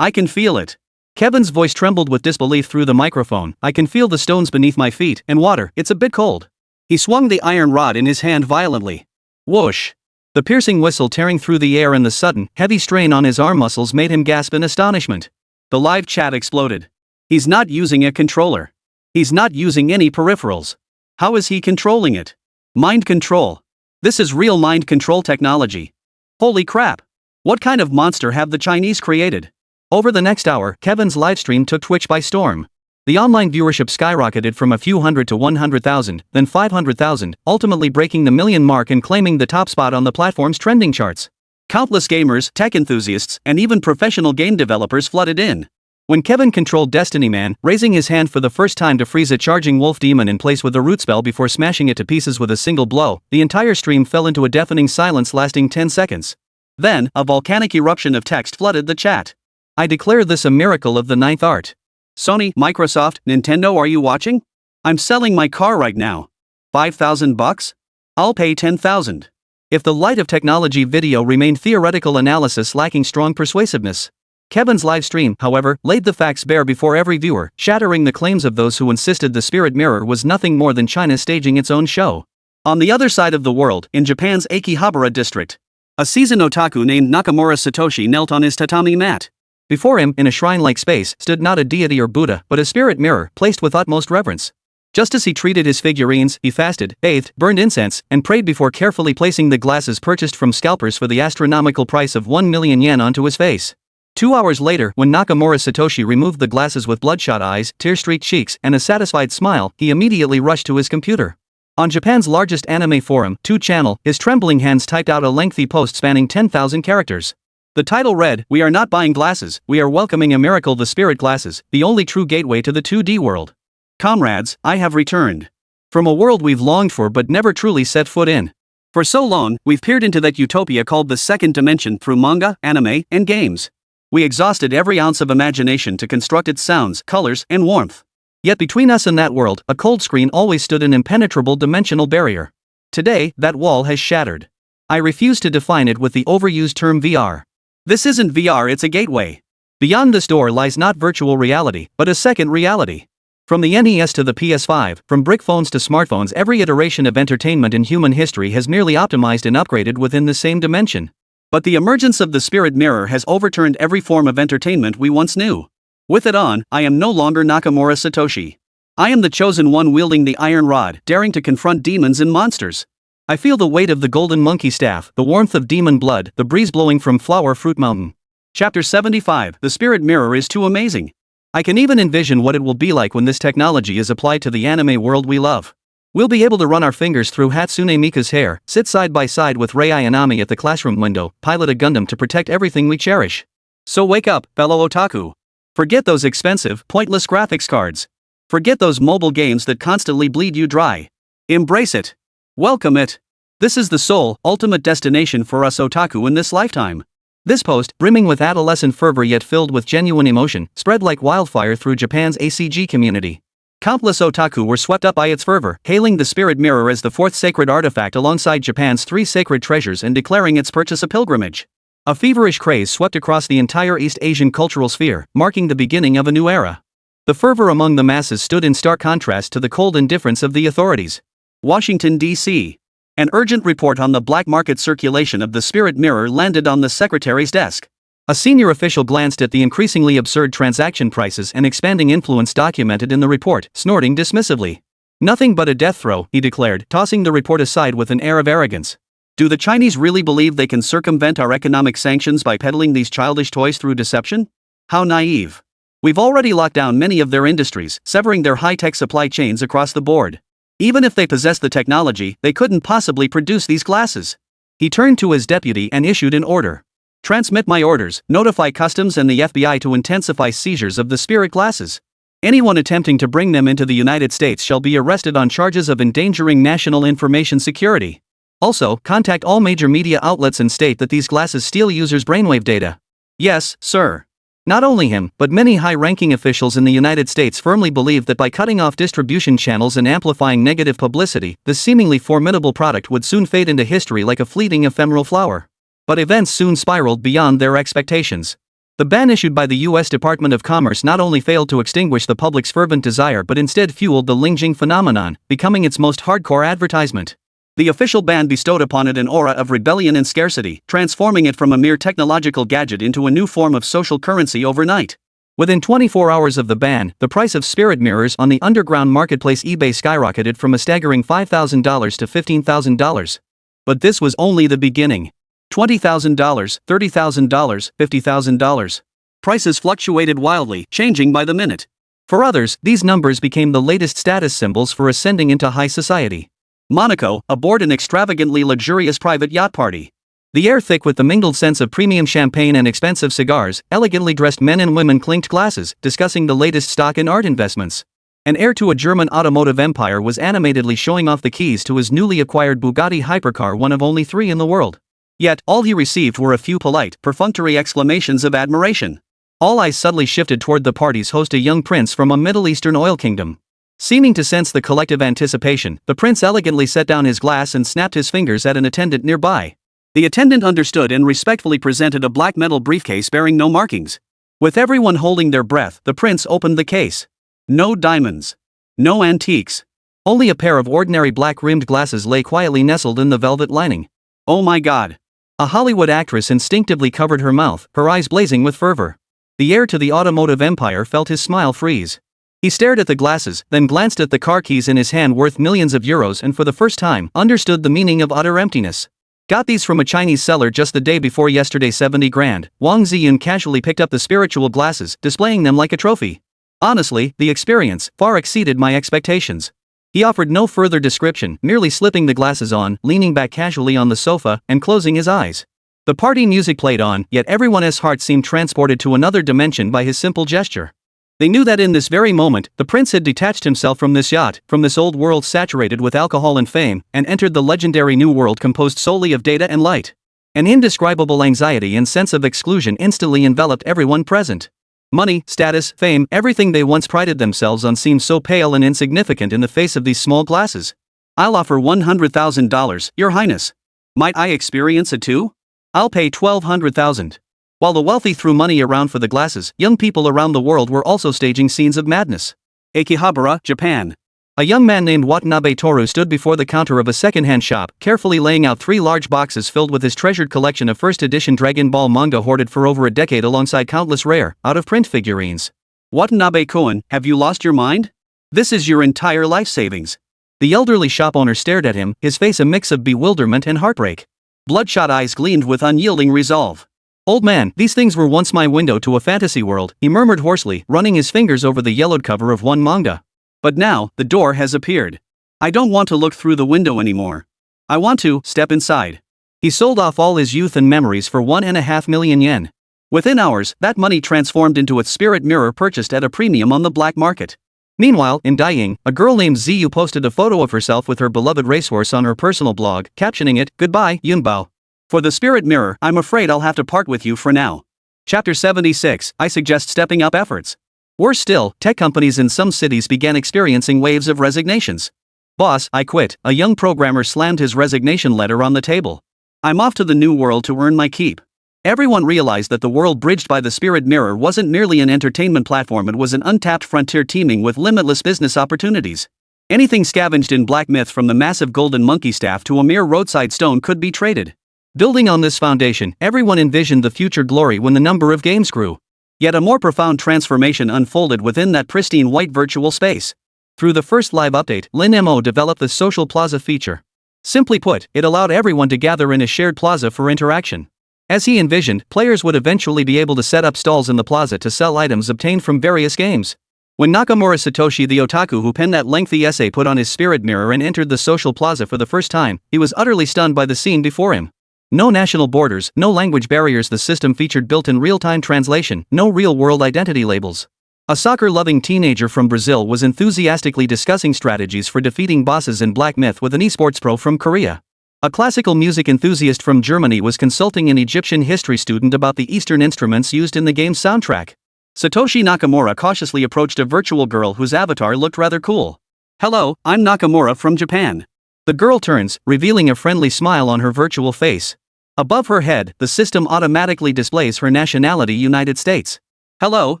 can feel it. Kevin's voice trembled with disbelief through the microphone. I can feel the stones beneath my feet, and water, it's a bit cold. He swung the iron rod in his hand violently. Whoosh! The piercing whistle tearing through the air and the sudden, heavy strain on his arm muscles made him gasp in astonishment. The live chat exploded. He's not using a controller. He's not using any peripherals. How is he controlling it? Mind control. This is real mind control technology. Holy crap! What kind of monster have the Chinese created? Over the next hour, Kevin's livestream took Twitch by storm. The online viewership skyrocketed from a few hundred to 100,000, then 500,000, ultimately breaking the million mark and claiming the top spot on the platform's trending charts. Countless gamers, tech enthusiasts, and even professional game developers flooded in. When Kevin controlled Destiny Man, raising his hand for the first time to freeze a charging wolf demon in place with a root spell before smashing it to pieces with a single blow, the entire stream fell into a deafening silence lasting 10 seconds. Then, a volcanic eruption of text flooded the chat. I declare this a miracle of the ninth art. Sony, Microsoft, Nintendo, are you watching? I'm selling my car right now. $5,000? I'll pay $10,000. If the light of technology video remained theoretical analysis lacking strong persuasiveness. Kevin's live stream, however, laid the facts bare before every viewer, shattering the claims of those who insisted the Spirit Mirror was nothing more than China staging its own show. On the other side of the world, in Japan's Akihabara district, a seasoned otaku named Nakamura Satoshi knelt on his tatami mat. Before him, in a shrine-like space, stood not a deity or Buddha, but a spirit mirror, placed with utmost reverence. Just as he treated his figurines, he fasted, bathed, burned incense, and prayed before carefully placing the glasses purchased from scalpers for the astronomical price of 1 million yen onto his face. 2 hours later, when Nakamura Satoshi removed the glasses with bloodshot eyes, tear-streaked cheeks, and a satisfied smile, he immediately rushed to his computer. On Japan's largest anime forum, 2channel, his trembling hands typed out a lengthy post spanning 10,000 characters. The title read, "We are not buying glasses, we are welcoming a miracle, the spirit glasses, the only true gateway to the 2D world. Comrades, I have returned. From a world we've longed for but never truly set foot in. For so long, we've peered into that utopia called the second dimension through manga, anime, and games. We exhausted every ounce of imagination to construct its sounds, colors, and warmth. Yet between us and that world, a cold screen always stood an impenetrable dimensional barrier. Today, that wall has shattered. I refuse to define it with the overused term VR. This isn't VR, it's a gateway. Beyond this door lies not virtual reality, but a second reality. From the NES to the PS5, from brick phones to smartphones, every iteration of entertainment in human history has merely optimized and upgraded within the same dimension. But the emergence of the spirit mirror has overturned every form of entertainment we once knew. With it on, I am no longer Nakamura Satoshi. I am the chosen one wielding the iron rod, daring to confront demons and monsters. I feel the weight of the golden monkey staff, the warmth of demon blood, the breeze blowing from Flower Fruit Mountain. Chapter 75. The spirit mirror is too amazing. I can even envision what it will be like when this technology is applied to the anime world we love. We'll be able to run our fingers through Hatsune Miiku's hair, sit side by side with Rei Ayanami at the classroom window, pilot a Gundam to protect everything we cherish. So wake up, fellow otaku. Forget those expensive, pointless graphics cards. Forget those mobile games that constantly bleed you dry. Embrace it. Welcome it. This is the sole, ultimate destination for us otaku in this lifetime. This post, brimming with adolescent fervor yet filled with genuine emotion, spread like wildfire through Japan's ACG community. Countless otaku were swept up by its fervor, hailing the spirit mirror as the fourth sacred artifact alongside Japan's three sacred treasures and declaring its purchase a pilgrimage. A feverish craze swept across the entire East Asian cultural sphere, marking the beginning of a new era. The fervor among the masses stood in stark contrast to the cold indifference of the authorities. Washington, D.C. An urgent report on the black market circulation of the spirit mirror landed on the secretary's desk. A senior official glanced at the increasingly absurd transaction prices and expanding influence documented in the report, snorting dismissively. Nothing but a death throw, he declared, tossing the report aside with an air of arrogance. Do the Chinese really believe they can circumvent our economic sanctions by peddling these childish toys through deception? How naive. We've already locked down many of their industries, severing their high-tech supply chains across the board. Even if they possessed the technology, they couldn't possibly produce these glasses. He turned to his deputy and issued an order. Transmit my orders, notify customs and the FBI to intensify seizures of the spirit glasses. Anyone attempting to bring them into the United States shall be arrested on charges of endangering national information security. Also, contact all major media outlets and state that these glasses steal users' brainwave data. Yes, sir. Not only him, but many high-ranking officials in the United States firmly believe that by cutting off distribution channels and amplifying negative publicity, this seemingly formidable product would soon fade into history like a fleeting ephemeral flower. But events soon spiraled beyond their expectations. The ban issued by the U.S. Department of Commerce not only failed to extinguish the public's fervent desire but instead fueled the Lingjing phenomenon, becoming its most hardcore advertisement. The official ban bestowed upon it an aura of rebellion and scarcity, transforming it from a mere technological gadget into a new form of social currency overnight. Within 24 hours of the ban, the price of spirit mirrors on the underground marketplace eBay skyrocketed from a staggering $5,000 to $15,000. But this was only the beginning. $20,000, $30,000, $50,000. Prices fluctuated wildly, changing by the minute. For others, these numbers became the latest status symbols for ascending into high society. Monaco, aboard an extravagantly luxurious private yacht party. The air thick with the mingled scents of premium champagne and expensive cigars, elegantly dressed men and women clinked glasses, discussing the latest stock and art investments. An heir to a German automotive empire was animatedly showing off the keys to his newly acquired Bugatti hypercar, one of only 3 in the world. Yet, all he received were a few polite, perfunctory exclamations of admiration. All eyes subtly shifted toward the party's host, a young prince from a Middle Eastern oil kingdom. Seeming to sense the collective anticipation, the prince elegantly set down his glass and snapped his fingers at an attendant nearby. The attendant understood and respectfully presented a black metal briefcase bearing no markings. With everyone holding their breath, the prince opened the case. No diamonds. No antiques. Only a pair of ordinary black-rimmed glasses lay quietly nestled in the velvet lining. Oh my God. A Hollywood actress instinctively covered her mouth, her eyes blazing with fervor. The heir to the automotive empire felt his smile freeze. He stared at the glasses, then glanced at the car keys in his hand worth millions of euros and for the first time, understood the meaning of utter emptiness. Got these from a Chinese seller just the day before yesterday, 70 grand. Wang Ziyun casually picked up the spiritual glasses, displaying them like a trophy. Honestly, the experience far exceeded my expectations. He offered no further description, merely slipping the glasses on, leaning back casually on the sofa, and closing his eyes. The party music played on, yet everyone's heart seemed transported to another dimension by his simple gesture. They knew that in this very moment, the prince had detached himself from this yacht, from this old world saturated with alcohol and fame, and entered the legendary new world composed solely of data and light. An indescribable anxiety and sense of exclusion instantly enveloped everyone present. Money, status, fame, everything they once prided themselves on seemed so pale and insignificant in the face of these small glasses. I'll offer $100,000, Your Highness. Might I experience it too? I'll pay 1,200,000. While the wealthy threw money around for the glasses, young people around the world were also staging scenes of madness. Akihabara, Japan. A young man named Watanabe Toru stood before the counter of a second-hand shop, carefully laying out 3 large boxes filled with his treasured collection of first-edition Dragon Ball manga hoarded for over a decade alongside countless rare, out-of-print figurines. Watanabe-kun, have you lost your mind? This is your entire life savings. The elderly shop owner stared at him, his face a mix of bewilderment and heartbreak. Bloodshot eyes gleamed with unyielding resolve. Old man, these things were once my window to a fantasy world, he murmured hoarsely, running his fingers over the yellowed cover of one manga. But now, the door has appeared. I don't want to look through the window anymore. I want to step inside. He sold off all his youth and memories for 1.5 million yen. Within hours, that money transformed into a spirit mirror purchased at a premium on the black market. Meanwhile, in Daying, a girl named Ziyu posted a photo of herself with her beloved racehorse on her personal blog, captioning it, "Goodbye, Yunbao. For the spirit mirror, I'm afraid I'll have to part with you for now." Chapter 76, I suggest stepping up efforts. Worse still, tech companies in some cities began experiencing waves of resignations. Boss, I quit, a young programmer slammed his resignation letter on the table. I'm off to the new world to earn my keep. Everyone realized that the world bridged by the spirit mirror wasn't merely an entertainment platform, it was an untapped frontier teeming with limitless business opportunities. Anything scavenged in black myth from the massive golden monkey staff to a mere roadside stone could be traded. Building on this foundation, everyone envisioned the future glory when the number of games grew. Yet a more profound transformation unfolded within that pristine white virtual space. Through the first live update, Lin Mo developed the Social Plaza feature. Simply put, it allowed everyone to gather in a shared plaza for interaction. As he envisioned, players would eventually be able to set up stalls in the plaza to sell items obtained from various games. When Nakamura Satoshi, the otaku who penned that lengthy essay, put on his spirit mirror and entered the Social Plaza for the first time, he was utterly stunned by the scene before him. No national borders, no language barriers, the system featured built-in real-time translation, no real-world identity labels. A soccer-loving teenager from Brazil was enthusiastically discussing strategies for defeating bosses in Black Myth with an esports pro from Korea. A classical music enthusiast from Germany was consulting an Egyptian history student about the Eastern instruments used in the game's soundtrack. Satoshi Nakamura cautiously approached a virtual girl whose avatar looked rather cool. "Hello, I'm Nakamura from Japan." The girl turns, revealing a friendly smile on her virtual face. Above her head, the system automatically displays her nationality: United States. "Hello,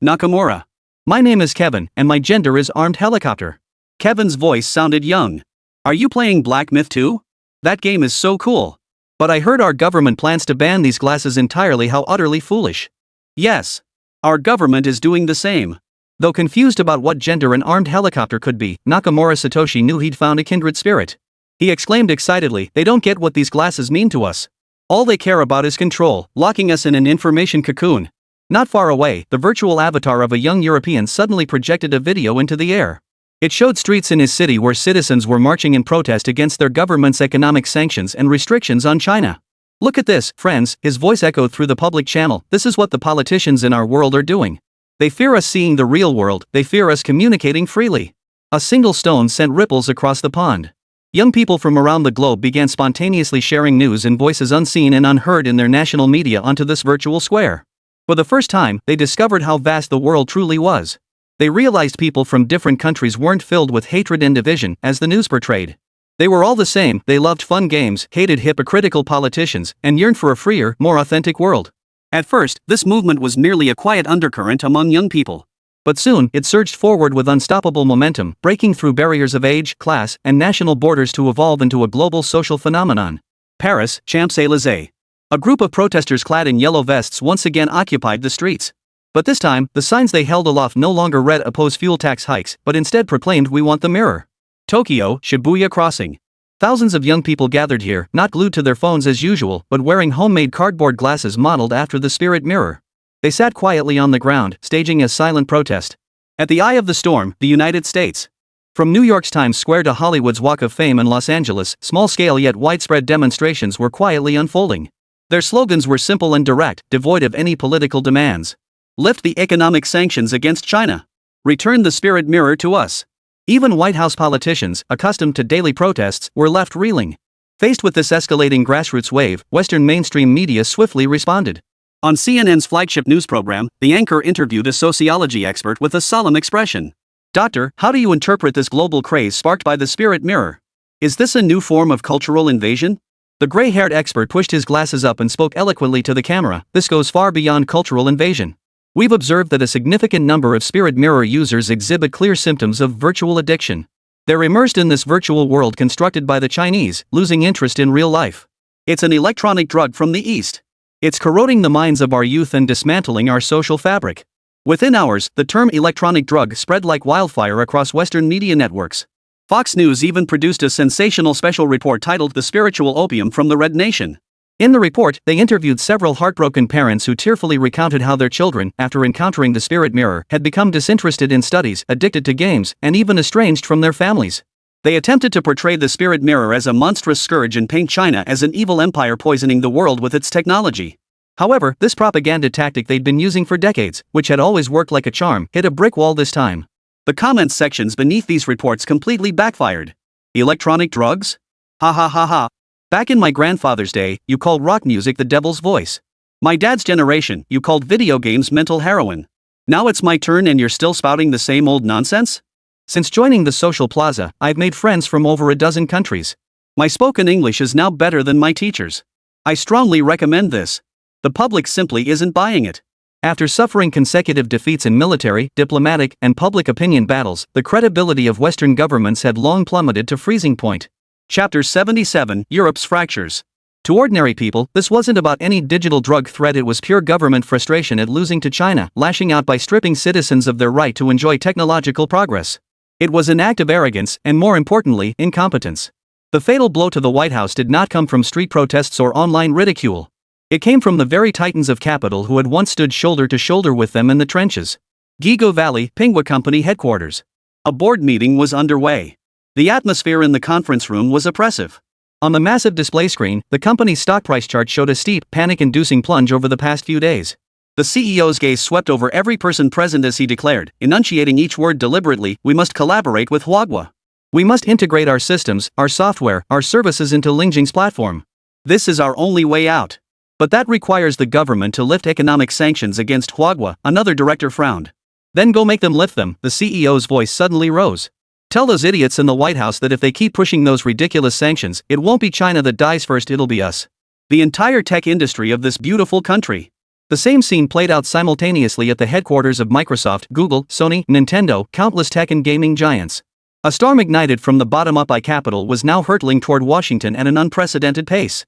Nakamura. My name is Kevin, and my gender is armed helicopter." Kevin's voice sounded young. "Are you playing Black Myth too? That game is so cool. But I heard our government plans to ban these glasses entirely. How utterly foolish." "Yes. Our government is doing the same." Though confused about what gender an armed helicopter could be, Nakamura Satoshi knew he'd found a kindred spirit. He exclaimed excitedly, "They don't get what these glasses mean to us. All they care about is control, locking us in an information cocoon." Not far away, the virtual avatar of a young European suddenly projected a video into the air. It showed streets in his city where citizens were marching in protest against their government's economic sanctions and restrictions on China. "Look at this, friends," his voice echoed through the public channel. "This is what the politicians in our world are doing. They fear us seeing the real world, they fear us communicating freely." A single stone sent ripples across the pond. Young people from around the globe began spontaneously sharing news and voices unseen and unheard in their national media onto this virtual square. For the first time, they discovered how vast the world truly was. They realized people from different countries weren't filled with hatred and division, as the news portrayed. They were all the same. They loved fun games, hated hypocritical politicians, and yearned for a freer, more authentic world. At first, this movement was merely a quiet undercurrent among young people. But soon, it surged forward with unstoppable momentum, breaking through barriers of age, class, and national borders to evolve into a global social phenomenon. Paris, Champs-Élysées. A group of protesters clad in yellow vests once again occupied the streets. But this time, the signs they held aloft no longer read "Oppose fuel tax hikes," but instead proclaimed "We want the mirror." Tokyo, Shibuya Crossing. Thousands of young people gathered here, not glued to their phones as usual, but wearing homemade cardboard glasses modeled after the spirit mirror. They sat quietly on the ground, staging a silent protest. At the eye of the storm, the United States. From New York's Times Square to Hollywood's Walk of Fame in Los Angeles, small-scale yet widespread demonstrations were quietly unfolding. Their slogans were simple and direct, devoid of any political demands. Lift the economic sanctions against China. Return the spirit mirror to us. Even White House politicians, accustomed to daily protests, were left reeling. Faced with this escalating grassroots wave, Western mainstream media swiftly responded. On CNN's flagship news program, the anchor interviewed a sociology expert with a solemn expression. "Doctor, how do you interpret this global craze sparked by the spirit mirror? Is this a new form of cultural invasion?" The gray-haired expert pushed his glasses up and spoke eloquently to the camera. This goes far beyond cultural invasion. We've observed that a significant number of spirit mirror users exhibit clear symptoms of virtual addiction. They're immersed in this virtual world constructed by the Chinese, losing interest in real life. It's an electronic drug from the East. It's corroding the minds of our youth and dismantling our social fabric. Within hours, the term electronic drug spread like wildfire across Western media networks. Fox News even produced a sensational special report titled "The Spiritual Opium from the Red Nation." In the report, they interviewed several heartbroken parents who tearfully recounted how their children, after encountering the spirit mirror, had become disinterested in studies, addicted to games, and even estranged from their families. They attempted to portray the spirit mirror as a monstrous scourge and paint China as an evil empire poisoning the world with its technology. However, this propaganda tactic they'd been using for decades, which had always worked like a charm, hit a brick wall this time. The comments sections beneath these reports completely backfired. Electronic drugs? Ha ha ha ha. Back in my grandfather's day, you called rock music the devil's voice. My dad's generation, you called video games mental heroin. Now it's my turn and you're still spouting the same old nonsense? Since joining the social plaza, I've made friends from over a dozen countries. My spoken English is now better than my teachers. I strongly recommend this. The public simply isn't buying it. After suffering consecutive defeats in military, diplomatic, and public opinion battles, the credibility of Western governments had long plummeted to freezing point. Chapter 77, Europe's Fractures. To ordinary people, this wasn't about any digital drug threat, it was pure government frustration at losing to China, lashing out by stripping citizens of their right to enjoy technological progress. It was an act of arrogance, and more importantly, incompetence. The fatal blow to the White House did not come from street protests or online ridicule. It came from the very titans of capital who had once stood shoulder to shoulder with them in the trenches. Gigo Valley, Pingwa Company headquarters. A board meeting was underway. The atmosphere in the conference room was oppressive. On the massive display screen, the company's stock price chart showed a steep, panic-inducing plunge over the past few days. The CEO's gaze swept over every person present as he declared, enunciating each word deliberately, "We must collaborate with Huawei. We must integrate our systems, our software, our services into Lingjing's platform. This is our only way out. But that requires the government to lift economic sanctions against Huawei," another director frowned. "Then go make them lift them," the CEO's voice suddenly rose. "Tell those idiots in the White House that if they keep pushing those ridiculous sanctions, it won't be China that dies first, it'll be us. The entire tech industry of this beautiful country." The same scene played out simultaneously at the headquarters of Microsoft, Google, Sony, Nintendo, countless tech and gaming giants. A storm ignited from the bottom up by capital was now hurtling toward Washington at an unprecedented pace.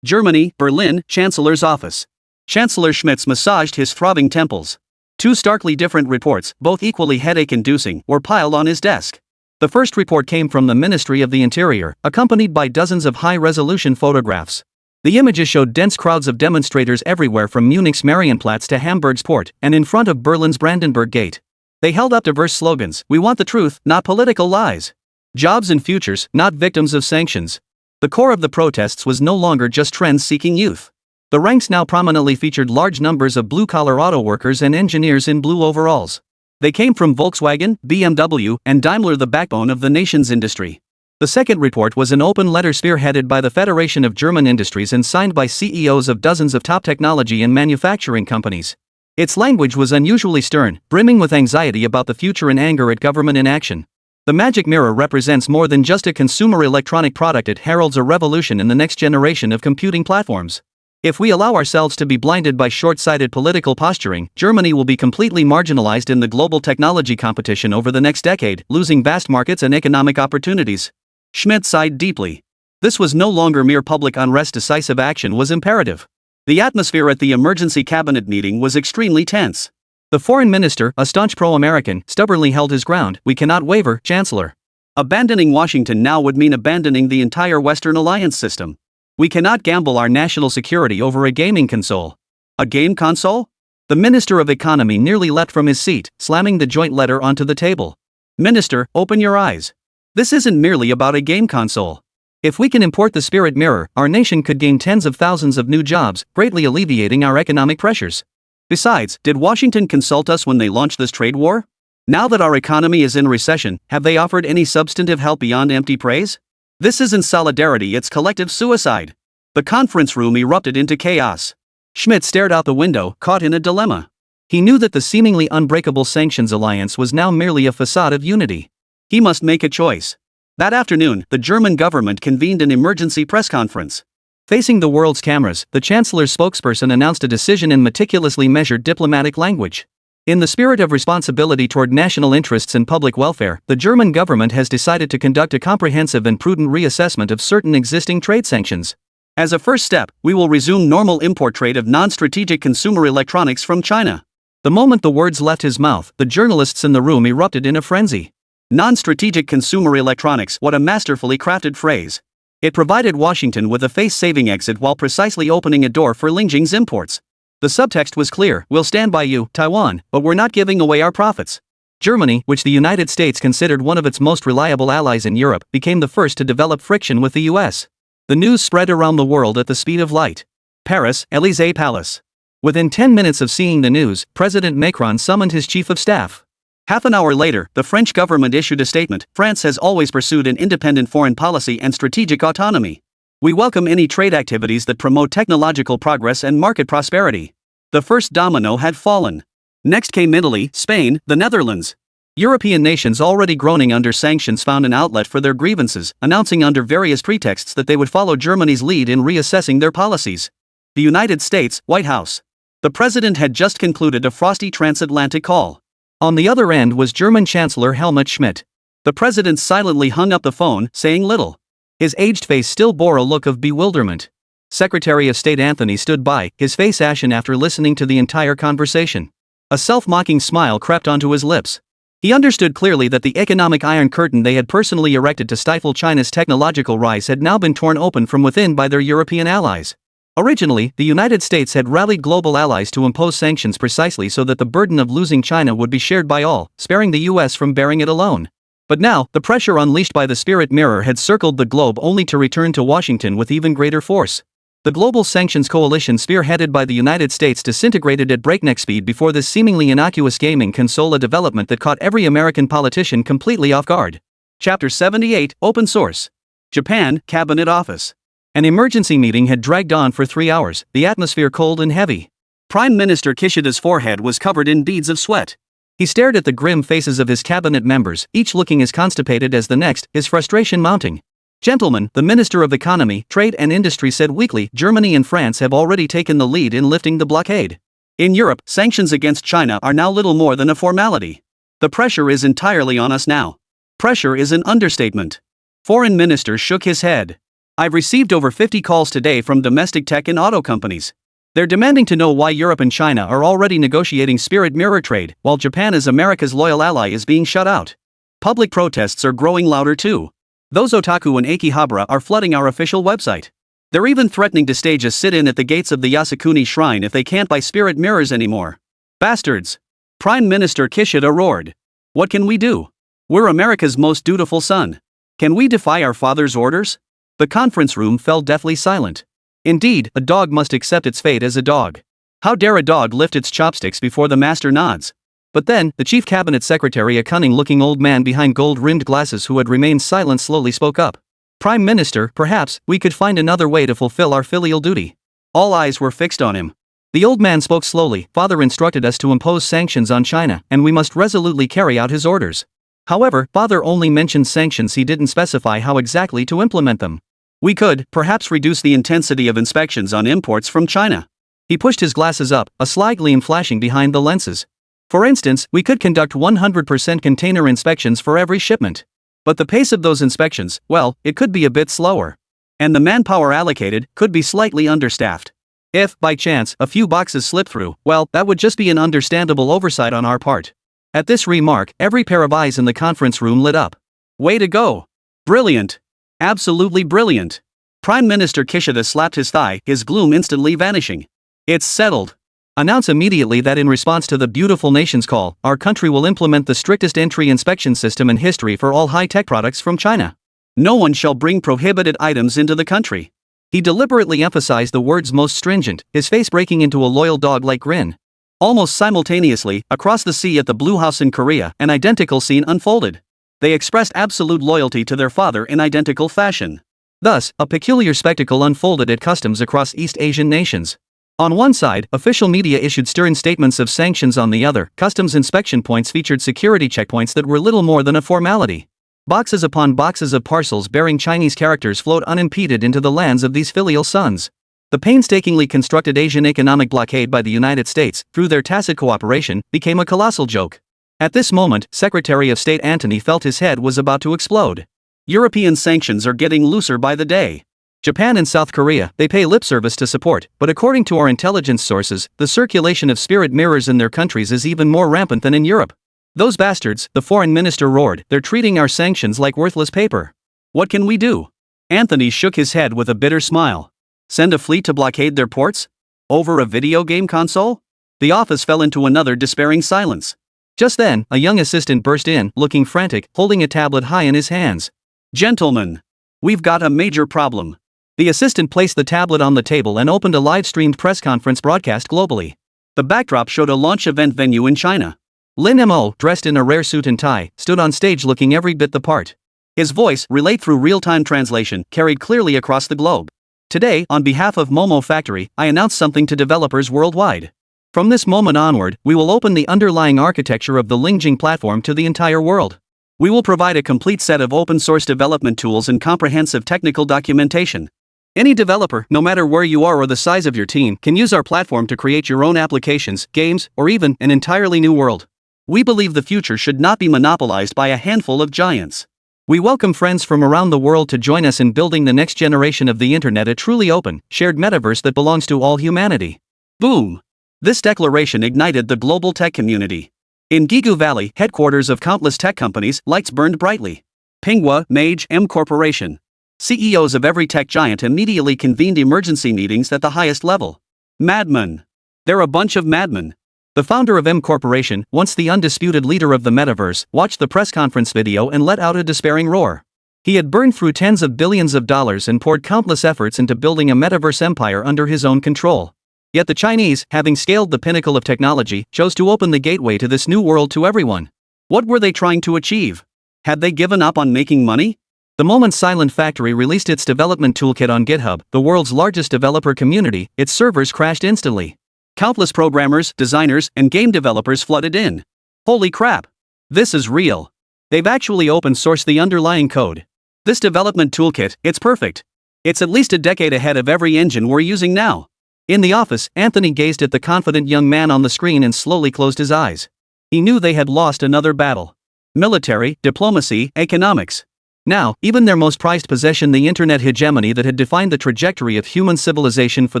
Germany, Berlin, Chancellor's office. Chancellor Schmitz massaged his throbbing temples. Two starkly different reports, both equally headache-inducing, were piled on his desk. The first report came from the Ministry of the Interior, accompanied by dozens of high-resolution photographs. The images showed dense crowds of demonstrators everywhere from Munich's Marienplatz to Hamburg's Port, and in front of Berlin's Brandenburg Gate. They held up diverse slogans: "We want the truth, not political lies. Jobs and futures, not victims of sanctions." The core of the protests was no longer just trends-seeking youth. The ranks now prominently featured large numbers of blue-collar auto workers and engineers in blue overalls. They came from Volkswagen, BMW, and Daimler, the backbone of the nation's industry. The second report was an open letter spearheaded by the Federation of German Industries and signed by CEOs of dozens of top technology and manufacturing companies. Its language was unusually stern, brimming with anxiety about the future and anger at government inaction. The magic mirror represents more than just a consumer electronic product, it heralds a revolution in the next generation of computing platforms. If we allow ourselves to be blinded by short-sighted political posturing, Germany will be completely marginalized in the global technology competition over the next decade, losing vast markets and economic opportunities. Schmidt sighed deeply. This was no longer mere public unrest, decisive action was imperative. The atmosphere at the emergency cabinet meeting was extremely tense. The foreign minister, a staunch pro-American, stubbornly held his ground. "We cannot waver, Chancellor. Abandoning Washington now would mean abandoning the entire Western alliance system. We cannot gamble our national security over a gaming console." "A game console?" The Minister of Economy nearly leapt from his seat, slamming the joint letter onto the table. "Minister, open your eyes. This isn't merely about a game console. If we can import the spirit mirror, our nation could gain tens of thousands of new jobs, greatly alleviating our economic pressures. Besides, did Washington consult us when they launched this trade war? Now that our economy is in recession, have they offered any substantive help beyond empty praise? This isn't solidarity, it's collective suicide." The conference room erupted into chaos. Schmidt stared out the window, caught in a dilemma. He knew that the seemingly unbreakable sanctions alliance was now merely a facade of unity. He must make a choice. That afternoon, the German government convened an emergency press conference. Facing the world's cameras, the Chancellor's spokesperson announced a decision in meticulously measured diplomatic language. In the spirit of responsibility toward national interests and public welfare, the German government has decided to conduct a comprehensive and prudent reassessment of certain existing trade sanctions. As a first step, we will resume normal import trade of non-strategic consumer electronics from China. The moment the words left his mouth, the journalists in the room erupted in a frenzy. Non-strategic consumer electronics, what a masterfully crafted phrase. It provided Washington with a face-saving exit while precisely opening a door for Lingjing's imports. The subtext was clear: we'll stand by you, Taiwan, but we're not giving away our profits. Germany, which the United States considered one of its most reliable allies in Europe, became the first to develop friction with the US. The news spread around the world at the speed of light. Paris, Élysée Palace. Within 10 minutes of seeing the news, President Macron summoned his chief of staff. Half an hour later, the French government issued a statement: France has always pursued an independent foreign policy and strategic autonomy. We welcome any trade activities that promote technological progress and market prosperity. The first domino had fallen. Next came Italy, Spain, the Netherlands. European nations already groaning under sanctions found an outlet for their grievances, announcing under various pretexts that they would follow Germany's lead in reassessing their policies. The United States, White House. The president had just concluded a frosty transatlantic call. On the other end was German Chancellor Helmut Schmidt. The president silently hung up the phone, saying little. His aged face still bore a look of bewilderment. Secretary of State Anthony stood by, his face ashen after listening to the entire conversation. A self-mocking smile crept onto his lips. He understood clearly that the economic iron curtain they had personally erected to stifle China's technological rise had now been torn open from within by their European allies. Originally, the United States had rallied global allies to impose sanctions precisely so that the burden of losing China would be shared by all, sparing the US from bearing it alone. But now, the pressure unleashed by the spirit mirror had circled the globe only to return to Washington with even greater force. The global sanctions coalition spearheaded by the United States disintegrated at breakneck speed before this seemingly innocuous gaming console, a development that caught every American politician completely off guard. Chapter 78, Open Source. Japan, Cabinet Office. An emergency meeting had dragged on for 3 hours, the atmosphere cold and heavy. Prime Minister Kishida's forehead was covered in beads of sweat. He stared at the grim faces of his cabinet members, each looking as constipated as the next, his frustration mounting. Gentlemen, the Minister of Economy, Trade and Industry said weakly, Germany and France have already taken the lead in lifting the blockade. In Europe, sanctions against China are now little more than a formality. The pressure is entirely on us now. Pressure is an understatement. Foreign Minister shook his head. I've received over 50 calls today from domestic tech and auto companies. They're demanding to know why Europe and China are already negotiating spirit mirror trade, while Japan as America's loyal ally is being shut out. Public protests are growing louder too. Those otaku in Akihabara are flooding our official website. They're even threatening to stage a sit-in at the gates of the Yasukuni shrine if they can't buy spirit mirrors anymore. Bastards! Prime Minister Kishida roared. What can we do? We're America's most dutiful son. Can we defy our father's orders? The conference room fell deathly silent. Indeed, a dog must accept its fate as a dog. How dare a dog lift its chopsticks before the master nods? But then, the chief cabinet secretary, a cunning-looking old man behind gold-rimmed glasses who had remained silent, slowly spoke up. Prime Minister, perhaps we could find another way to fulfill our filial duty. All eyes were fixed on him. The old man spoke slowly. Father instructed us to impose sanctions on China, and we must resolutely carry out his orders. However, Father only mentioned sanctions, he didn't specify how exactly to implement them. We could, perhaps, reduce the intensity of inspections on imports from China. He pushed his glasses up, a sly gleam flashing behind the lenses. For instance, we could conduct 100% container inspections for every shipment. But the pace of those inspections, well, it could be a bit slower. And the manpower allocated could be slightly understaffed. If, by chance, a few boxes slip through, well, that would just be an understandable oversight on our part. At this remark, every pair of eyes in the conference room lit up. Way to go! Brilliant! Absolutely brilliant! Prime Minister Kishida slapped his thigh, his gloom instantly vanishing. It's settled. Announce immediately that in response to the beautiful nation's call, our country will implement the strictest entry inspection system in history for all high-tech products from China. No one shall bring prohibited items into the country. He deliberately emphasized the words most stringent, his face breaking into a loyal dog-like grin. Almost simultaneously, across the sea at the Blue House in Korea, an identical scene unfolded. They expressed absolute loyalty to their father in identical fashion. Thus, a peculiar spectacle unfolded at customs across East Asian nations. On one side, official media issued stern statements of sanctions. On the other, customs inspection points featured security checkpoints that were little more than a formality. Boxes upon boxes of parcels bearing Chinese characters flowed unimpeded into the lands of these filial sons. The painstakingly constructed Asian economic blockade by the United States, through their tacit cooperation, became a colossal joke. At this moment, Secretary of State Antony felt his head was about to explode. European sanctions are getting looser by the day. Japan and South Korea, they pay lip service to support, but according to our intelligence sources, the circulation of spirit mirrors in their countries is even more rampant than in Europe. Those bastards, the foreign minister roared, they're treating our sanctions like worthless paper. What can we do? Anthony shook his head with a bitter smile. Send a fleet to blockade their ports? Over a video game console? The office fell into another despairing silence. Just then, a young assistant burst in, looking frantic, holding a tablet high in his hands. Gentlemen, we've got a major problem. The assistant placed the tablet on the table and opened a live-streamed press conference broadcast globally. The backdrop showed a launch event venue in China. Lin Mo, dressed in a rare suit and tie, stood on stage looking every bit the part. His voice, relayed through real-time translation, carried clearly across the globe. Today, on behalf of Momo Factory, I announce something to developers worldwide. From this moment onward, we will open the underlying architecture of the Lingjing platform to the entire world. We will provide a complete set of open-source development tools and comprehensive technical documentation. Any developer, no matter where you are or the size of your team, can use our platform to create your own applications, games, or even an entirely new world. We believe the future should not be monopolized by a handful of giants. We welcome friends from around the world to join us in building the next generation of the internet, a truly open, shared metaverse that belongs to all humanity. Boom! This declaration ignited the global tech community. In Gigu Valley, headquarters of countless tech companies, lights burned brightly. Pinghua, Mage, M Corporation. CEOs of every tech giant immediately convened emergency meetings at the highest level. Madmen. They're a bunch of madmen. The founder of M Corporation, once the undisputed leader of the metaverse, watched the press conference video and let out a despairing roar. He had burned through tens of billions of dollars and poured countless efforts into building a metaverse empire under his own control. Yet the Chinese, having scaled the pinnacle of technology, chose to open the gateway to this new world to everyone. What were they trying to achieve? Had they given up on making money? The moment Silent Factory released its development toolkit on GitHub, the world's largest developer community, its servers crashed instantly. Countless programmers, designers, and game developers flooded in. Holy crap! This is real. They've actually open-sourced the underlying code. This development toolkit, it's perfect. It's at least a decade ahead of every engine we're using now. In the office, Anthony gazed at the confident young man on the screen and slowly closed his eyes. He knew they had lost another battle. Military, diplomacy, economics. Now, even their most prized possession, the internet hegemony that had defined the trajectory of human civilization for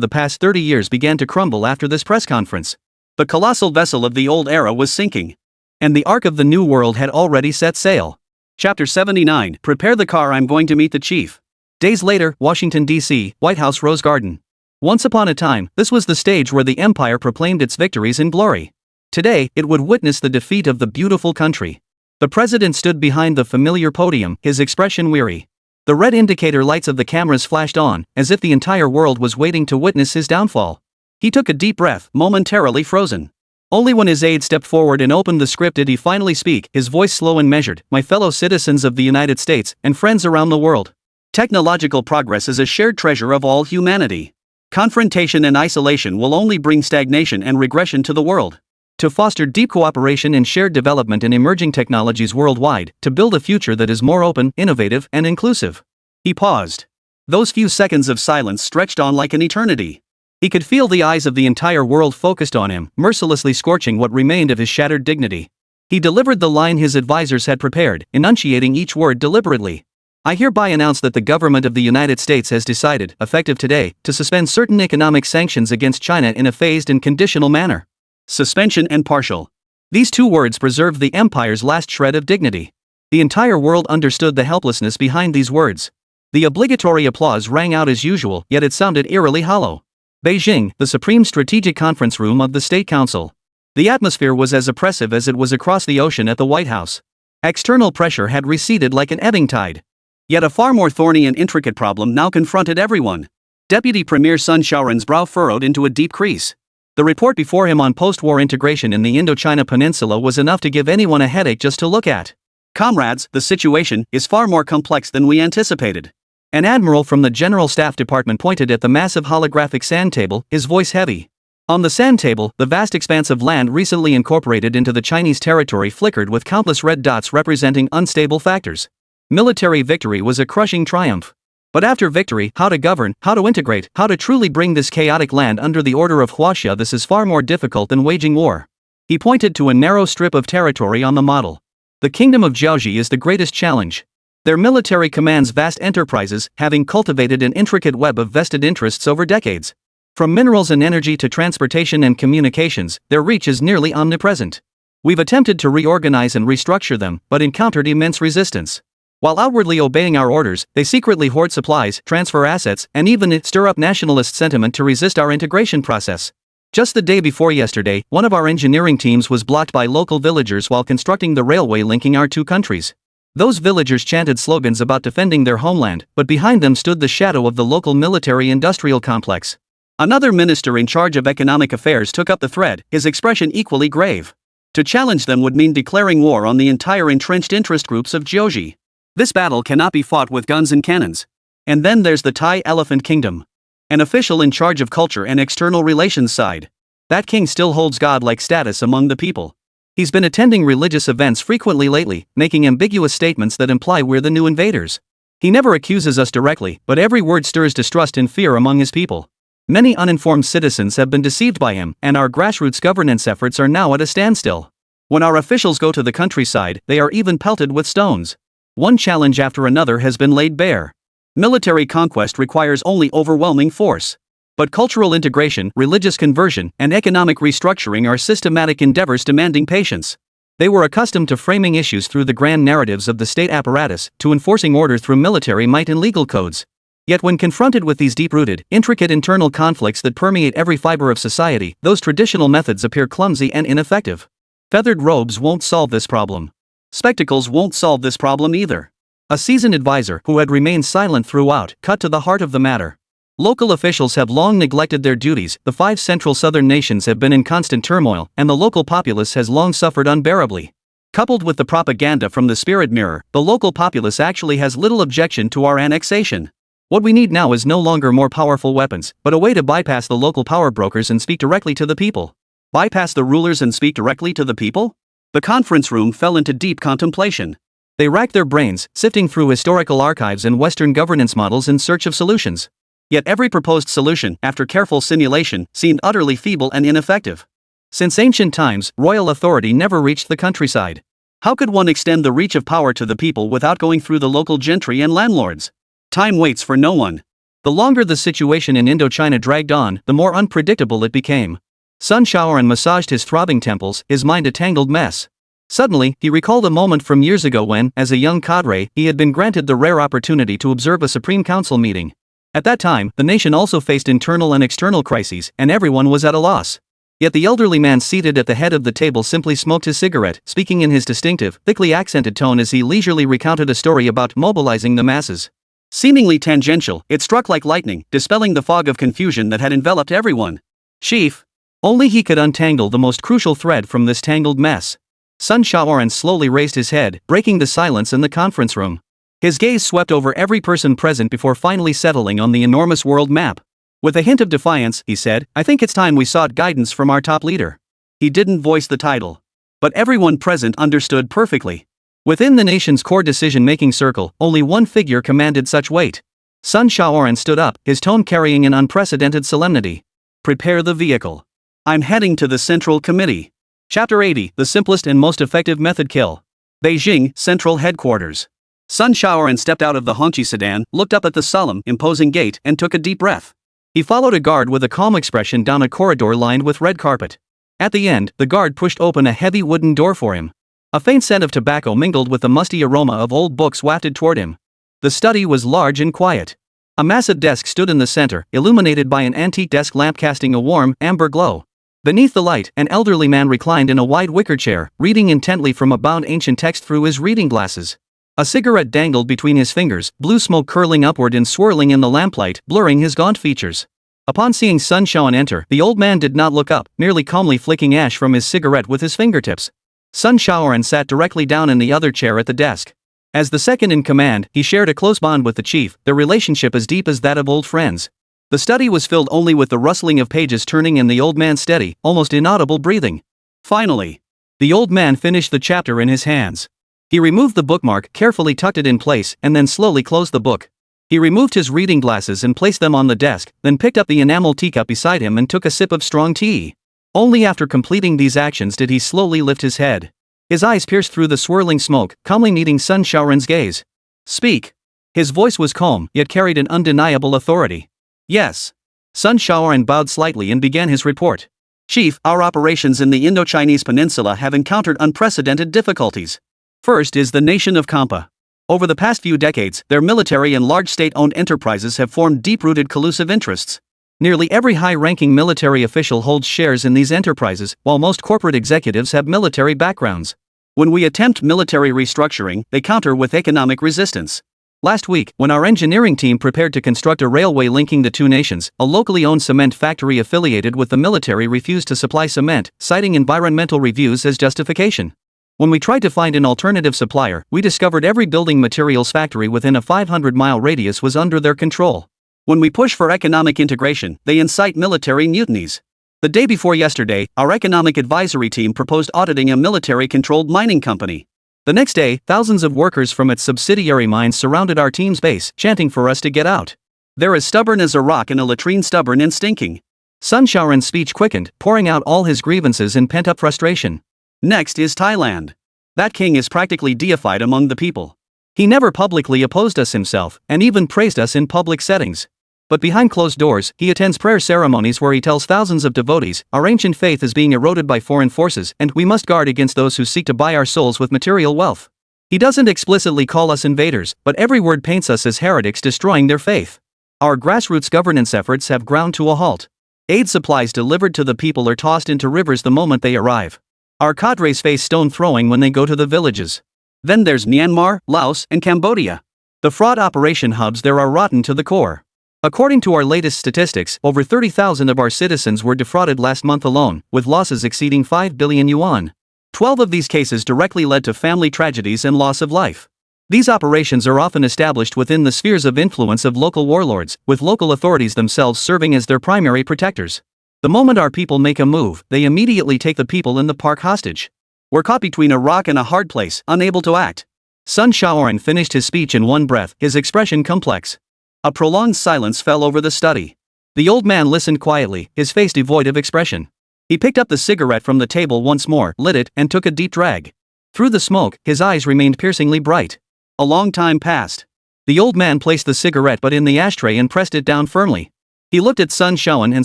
the past 30 years, began to crumble after this press conference. The colossal vessel of the old era was sinking. And the ark of the new world had already set sail. Chapter 79, Prepare the car, I'm going to meet the chief. Days later, Washington, D.C., White House Rose Garden. Once upon a time, this was the stage where the empire proclaimed its victories in glory. Today, it would witness the defeat of the beautiful country. The president stood behind the familiar podium, his expression weary. The red indicator lights of the cameras flashed on, as if the entire world was waiting to witness his downfall. He took a deep breath, momentarily frozen. Only when his aide stepped forward and opened the script did he finally speak, his voice slow and measured. My fellow citizens of the United States, and friends around the world. Technological progress is a shared treasure of all humanity. Confrontation and isolation will only bring stagnation and regression to the world. To foster deep cooperation and shared development in emerging technologies worldwide, to build a future that is more open, innovative, and inclusive. He paused. Those few seconds of silence stretched on like an eternity. He could feel the eyes of the entire world focused on him, mercilessly scorching what remained of his shattered dignity. He delivered the line his advisors had prepared, enunciating each word deliberately. I hereby announce that the government of the United States has decided, effective today, to suspend certain economic sanctions against China in a phased and conditional manner. Suspension and partial. These two words preserved the empire's last shred of dignity. The entire world understood the helplessness behind these words. The obligatory applause rang out as usual, yet it sounded eerily hollow. Beijing, the supreme strategic conference room of the State Council. The atmosphere was as oppressive as it was across the ocean at the White House. External pressure had receded like an ebbing tide. Yet a far more thorny and intricate problem now confronted everyone. Deputy Premier Sun Xiaoran's brow furrowed into a deep crease. The report before him on post-war integration in the Indochina Peninsula was enough to give anyone a headache just to look at. Comrades, the situation is far more complex than we anticipated. An admiral from the General Staff Department pointed at the massive holographic sand table, his voice heavy. On the sand table, the vast expanse of land recently incorporated into the Chinese territory flickered with countless red dots representing unstable factors. Military victory was a crushing triumph. But after victory, how to govern, how to integrate, how to truly bring this chaotic land under the order of Huaxia, this is far more difficult than waging war. He pointed to a narrow strip of territory on the model. The kingdom of Jiaoji is the greatest challenge. Their military commands vast enterprises, having cultivated an intricate web of vested interests over decades. From minerals and energy to transportation and communications, their reach is nearly omnipresent. We've attempted to reorganize and restructure them, but encountered immense resistance. While outwardly obeying our orders, they secretly hoard supplies, transfer assets, and even stir up nationalist sentiment to resist our integration process. Just the day before yesterday, one of our engineering teams was blocked by local villagers while constructing the railway linking our two countries. Those villagers chanted slogans about defending their homeland, but behind them stood the shadow of the local military-industrial complex. Another minister in charge of economic affairs took up the thread, his expression equally grave. To challenge them would mean declaring war on the entire entrenched interest groups of Jiaoji. This battle cannot be fought with guns and cannons. And then there's the Thai Elephant Kingdom. An official in charge of culture and external relations side. That king still holds god-like status among the people. He's been attending religious events frequently lately, making ambiguous statements that imply we're the new invaders. He never accuses us directly, but every word stirs distrust and fear among his people. Many uninformed citizens have been deceived by him, and our grassroots governance efforts are now at a standstill. When our officials go to the countryside, they are even pelted with stones. One challenge after another has been laid bare. Military conquest requires only overwhelming force. But cultural integration, religious conversion, and economic restructuring are systematic endeavors demanding patience. They were accustomed to framing issues through the grand narratives of the state apparatus, to enforcing order through military might and legal codes. Yet when confronted with these deep-rooted, intricate internal conflicts that permeate every fiber of society, those traditional methods appear clumsy and ineffective. Feathered robes won't solve this problem. Spectacles won't solve this problem either. A seasoned advisor, who had remained silent throughout, cut to the heart of the matter. Local officials have long neglected their duties, the 5 central southern nations have been in constant turmoil, and the local populace has long suffered unbearably. Coupled with the propaganda from the spirit mirror, the local populace actually has little objection to our annexation. What we need now is no longer more powerful weapons, but a way to bypass the local power brokers and speak directly to the people. Bypass the rulers and speak directly to the people? The conference room fell into deep contemplation. They racked their brains, sifting through historical archives and Western governance models in search of solutions. Yet every proposed solution, after careful simulation, seemed utterly feeble and ineffective. Since ancient times, royal authority never reached the countryside. How could one extend the reach of power to the people without going through the local gentry and landlords? Time waits for no one. The longer the situation in Indochina dragged on, the more unpredictable it became. Sun Shaoran massaged his throbbing temples, his mind a tangled mess. Suddenly, he recalled a moment from years ago when, as a young cadre, he had been granted the rare opportunity to observe a Supreme Council meeting. At that time, the nation also faced internal and external crises, and everyone was at a loss. Yet the elderly man seated at the head of the table simply smoked his cigarette, speaking in his distinctive, thickly accented tone as he leisurely recounted a story about mobilizing the masses. Seemingly tangential, it struck like lightning, dispelling the fog of confusion that had enveloped everyone. Chief. Only he could untangle the most crucial thread from this tangled mess. Sun Shaoran slowly raised his head, breaking the silence in the conference room. His gaze swept over every person present before finally settling on the enormous world map. With a hint of defiance, he said, "I think it's time we sought guidance from our top leader." He didn't voice the title. But everyone present understood perfectly. Within the nation's core decision-making circle, only one figure commanded such weight. Sun Shaoran stood up, his tone carrying an unprecedented solemnity. "Prepare the vehicle. I'm heading to the Central Committee." Chapter 80, The Simplest and Most Effective Method Kill. Beijing, Central Headquarters. Sun Shaoran stepped out of the Hongqi sedan, looked up at the solemn, imposing gate, and took a deep breath. He followed a guard with a calm expression down a corridor lined with red carpet. At the end, the guard pushed open a heavy wooden door for him. A faint scent of tobacco mingled with the musty aroma of old books wafted toward him. The study was large and quiet. A massive desk stood in the center, illuminated by an antique desk lamp casting a warm, amber glow. Beneath the light, an elderly man reclined in a wide wicker chair, reading intently from a bound ancient text through his reading glasses. A cigarette dangled between his fingers, blue smoke curling upward and swirling in the lamplight, blurring his gaunt features. Upon seeing Sun Shaoran enter, the old man did not look up, merely calmly flicking ash from his cigarette with his fingertips. Sun Shaoran sat directly down in the other chair at the desk. As the second in command, he shared a close bond with the chief, their relationship as deep as that of old friends. The study was filled only with the rustling of pages turning and the old man's steady, almost inaudible breathing. Finally, the old man finished the chapter in his hands. He removed the bookmark, carefully tucked it in place, and then slowly closed the book. He removed his reading glasses and placed them on the desk, then picked up the enamel teacup beside him and took a sip of strong tea. Only after completing these actions did he slowly lift his head. His eyes pierced through the swirling smoke, calmly meeting Sun Shaoran's gaze. "Speak." His voice was calm, yet carried an undeniable authority. "Yes." Sun Shaoran bowed slightly and began his report. "Chief, our operations in the Indo-Chinese peninsula have encountered unprecedented difficulties. First is the nation of Kampa. Over the past few decades, their military and large state-owned enterprises have formed deep-rooted collusive interests. Nearly every high-ranking military official holds shares in these enterprises, while most corporate executives have military backgrounds. When we attempt military restructuring, they counter with economic resistance. Last week, when our engineering team prepared to construct a railway linking the two nations, a locally owned cement factory affiliated with the military refused to supply cement, citing environmental reviews as justification. When we tried to find an alternative supplier, we discovered every building materials factory within a 500-mile radius was under their control. When we push for economic integration, they incite military mutinies. The day before yesterday, our economic advisory team proposed auditing a military-controlled mining company. The next day, thousands of workers from its subsidiary mines surrounded our team's base, chanting for us to get out. They're as stubborn as a rock in a latrine, stubborn and stinking. Sun Shaoran's speech quickened, pouring out all his grievances in pent-up frustration. Next is Thailand. That king is practically deified among the people. He never publicly opposed us himself, and even praised us in public settings. But behind closed doors, he attends prayer ceremonies where he tells thousands of devotees, our ancient faith is being eroded by foreign forces and we must guard against those who seek to buy our souls with material wealth. He doesn't explicitly call us invaders, but every word paints us as heretics destroying their faith. Our grassroots governance efforts have ground to a halt. Aid supplies delivered to the people are tossed into rivers the moment they arrive. Our cadres face stone throwing when they go to the villages. Then there's Myanmar, Laos, and Cambodia. The fraud operation hubs there are rotten to the core. According to our latest statistics, over 30,000 of our citizens were defrauded last month alone, with losses exceeding 5 billion yuan. 12 of these cases directly led to family tragedies and loss of life. These operations are often established within the spheres of influence of local warlords, with local authorities themselves serving as their primary protectors. The moment our people make a move, they immediately take the people in the park hostage. We're caught between a rock and a hard place, unable to act. Sun Shaoran finished his speech in one breath, his expression complex. A prolonged silence fell over the study. The old man listened quietly, his face devoid of expression. He picked up the cigarette from the table once more, lit it, and took a deep drag. Through the smoke, his eyes remained piercingly bright. A long time passed. The old man placed the cigarette butt in the ashtray and pressed it down firmly. He looked at Sun Shaoran and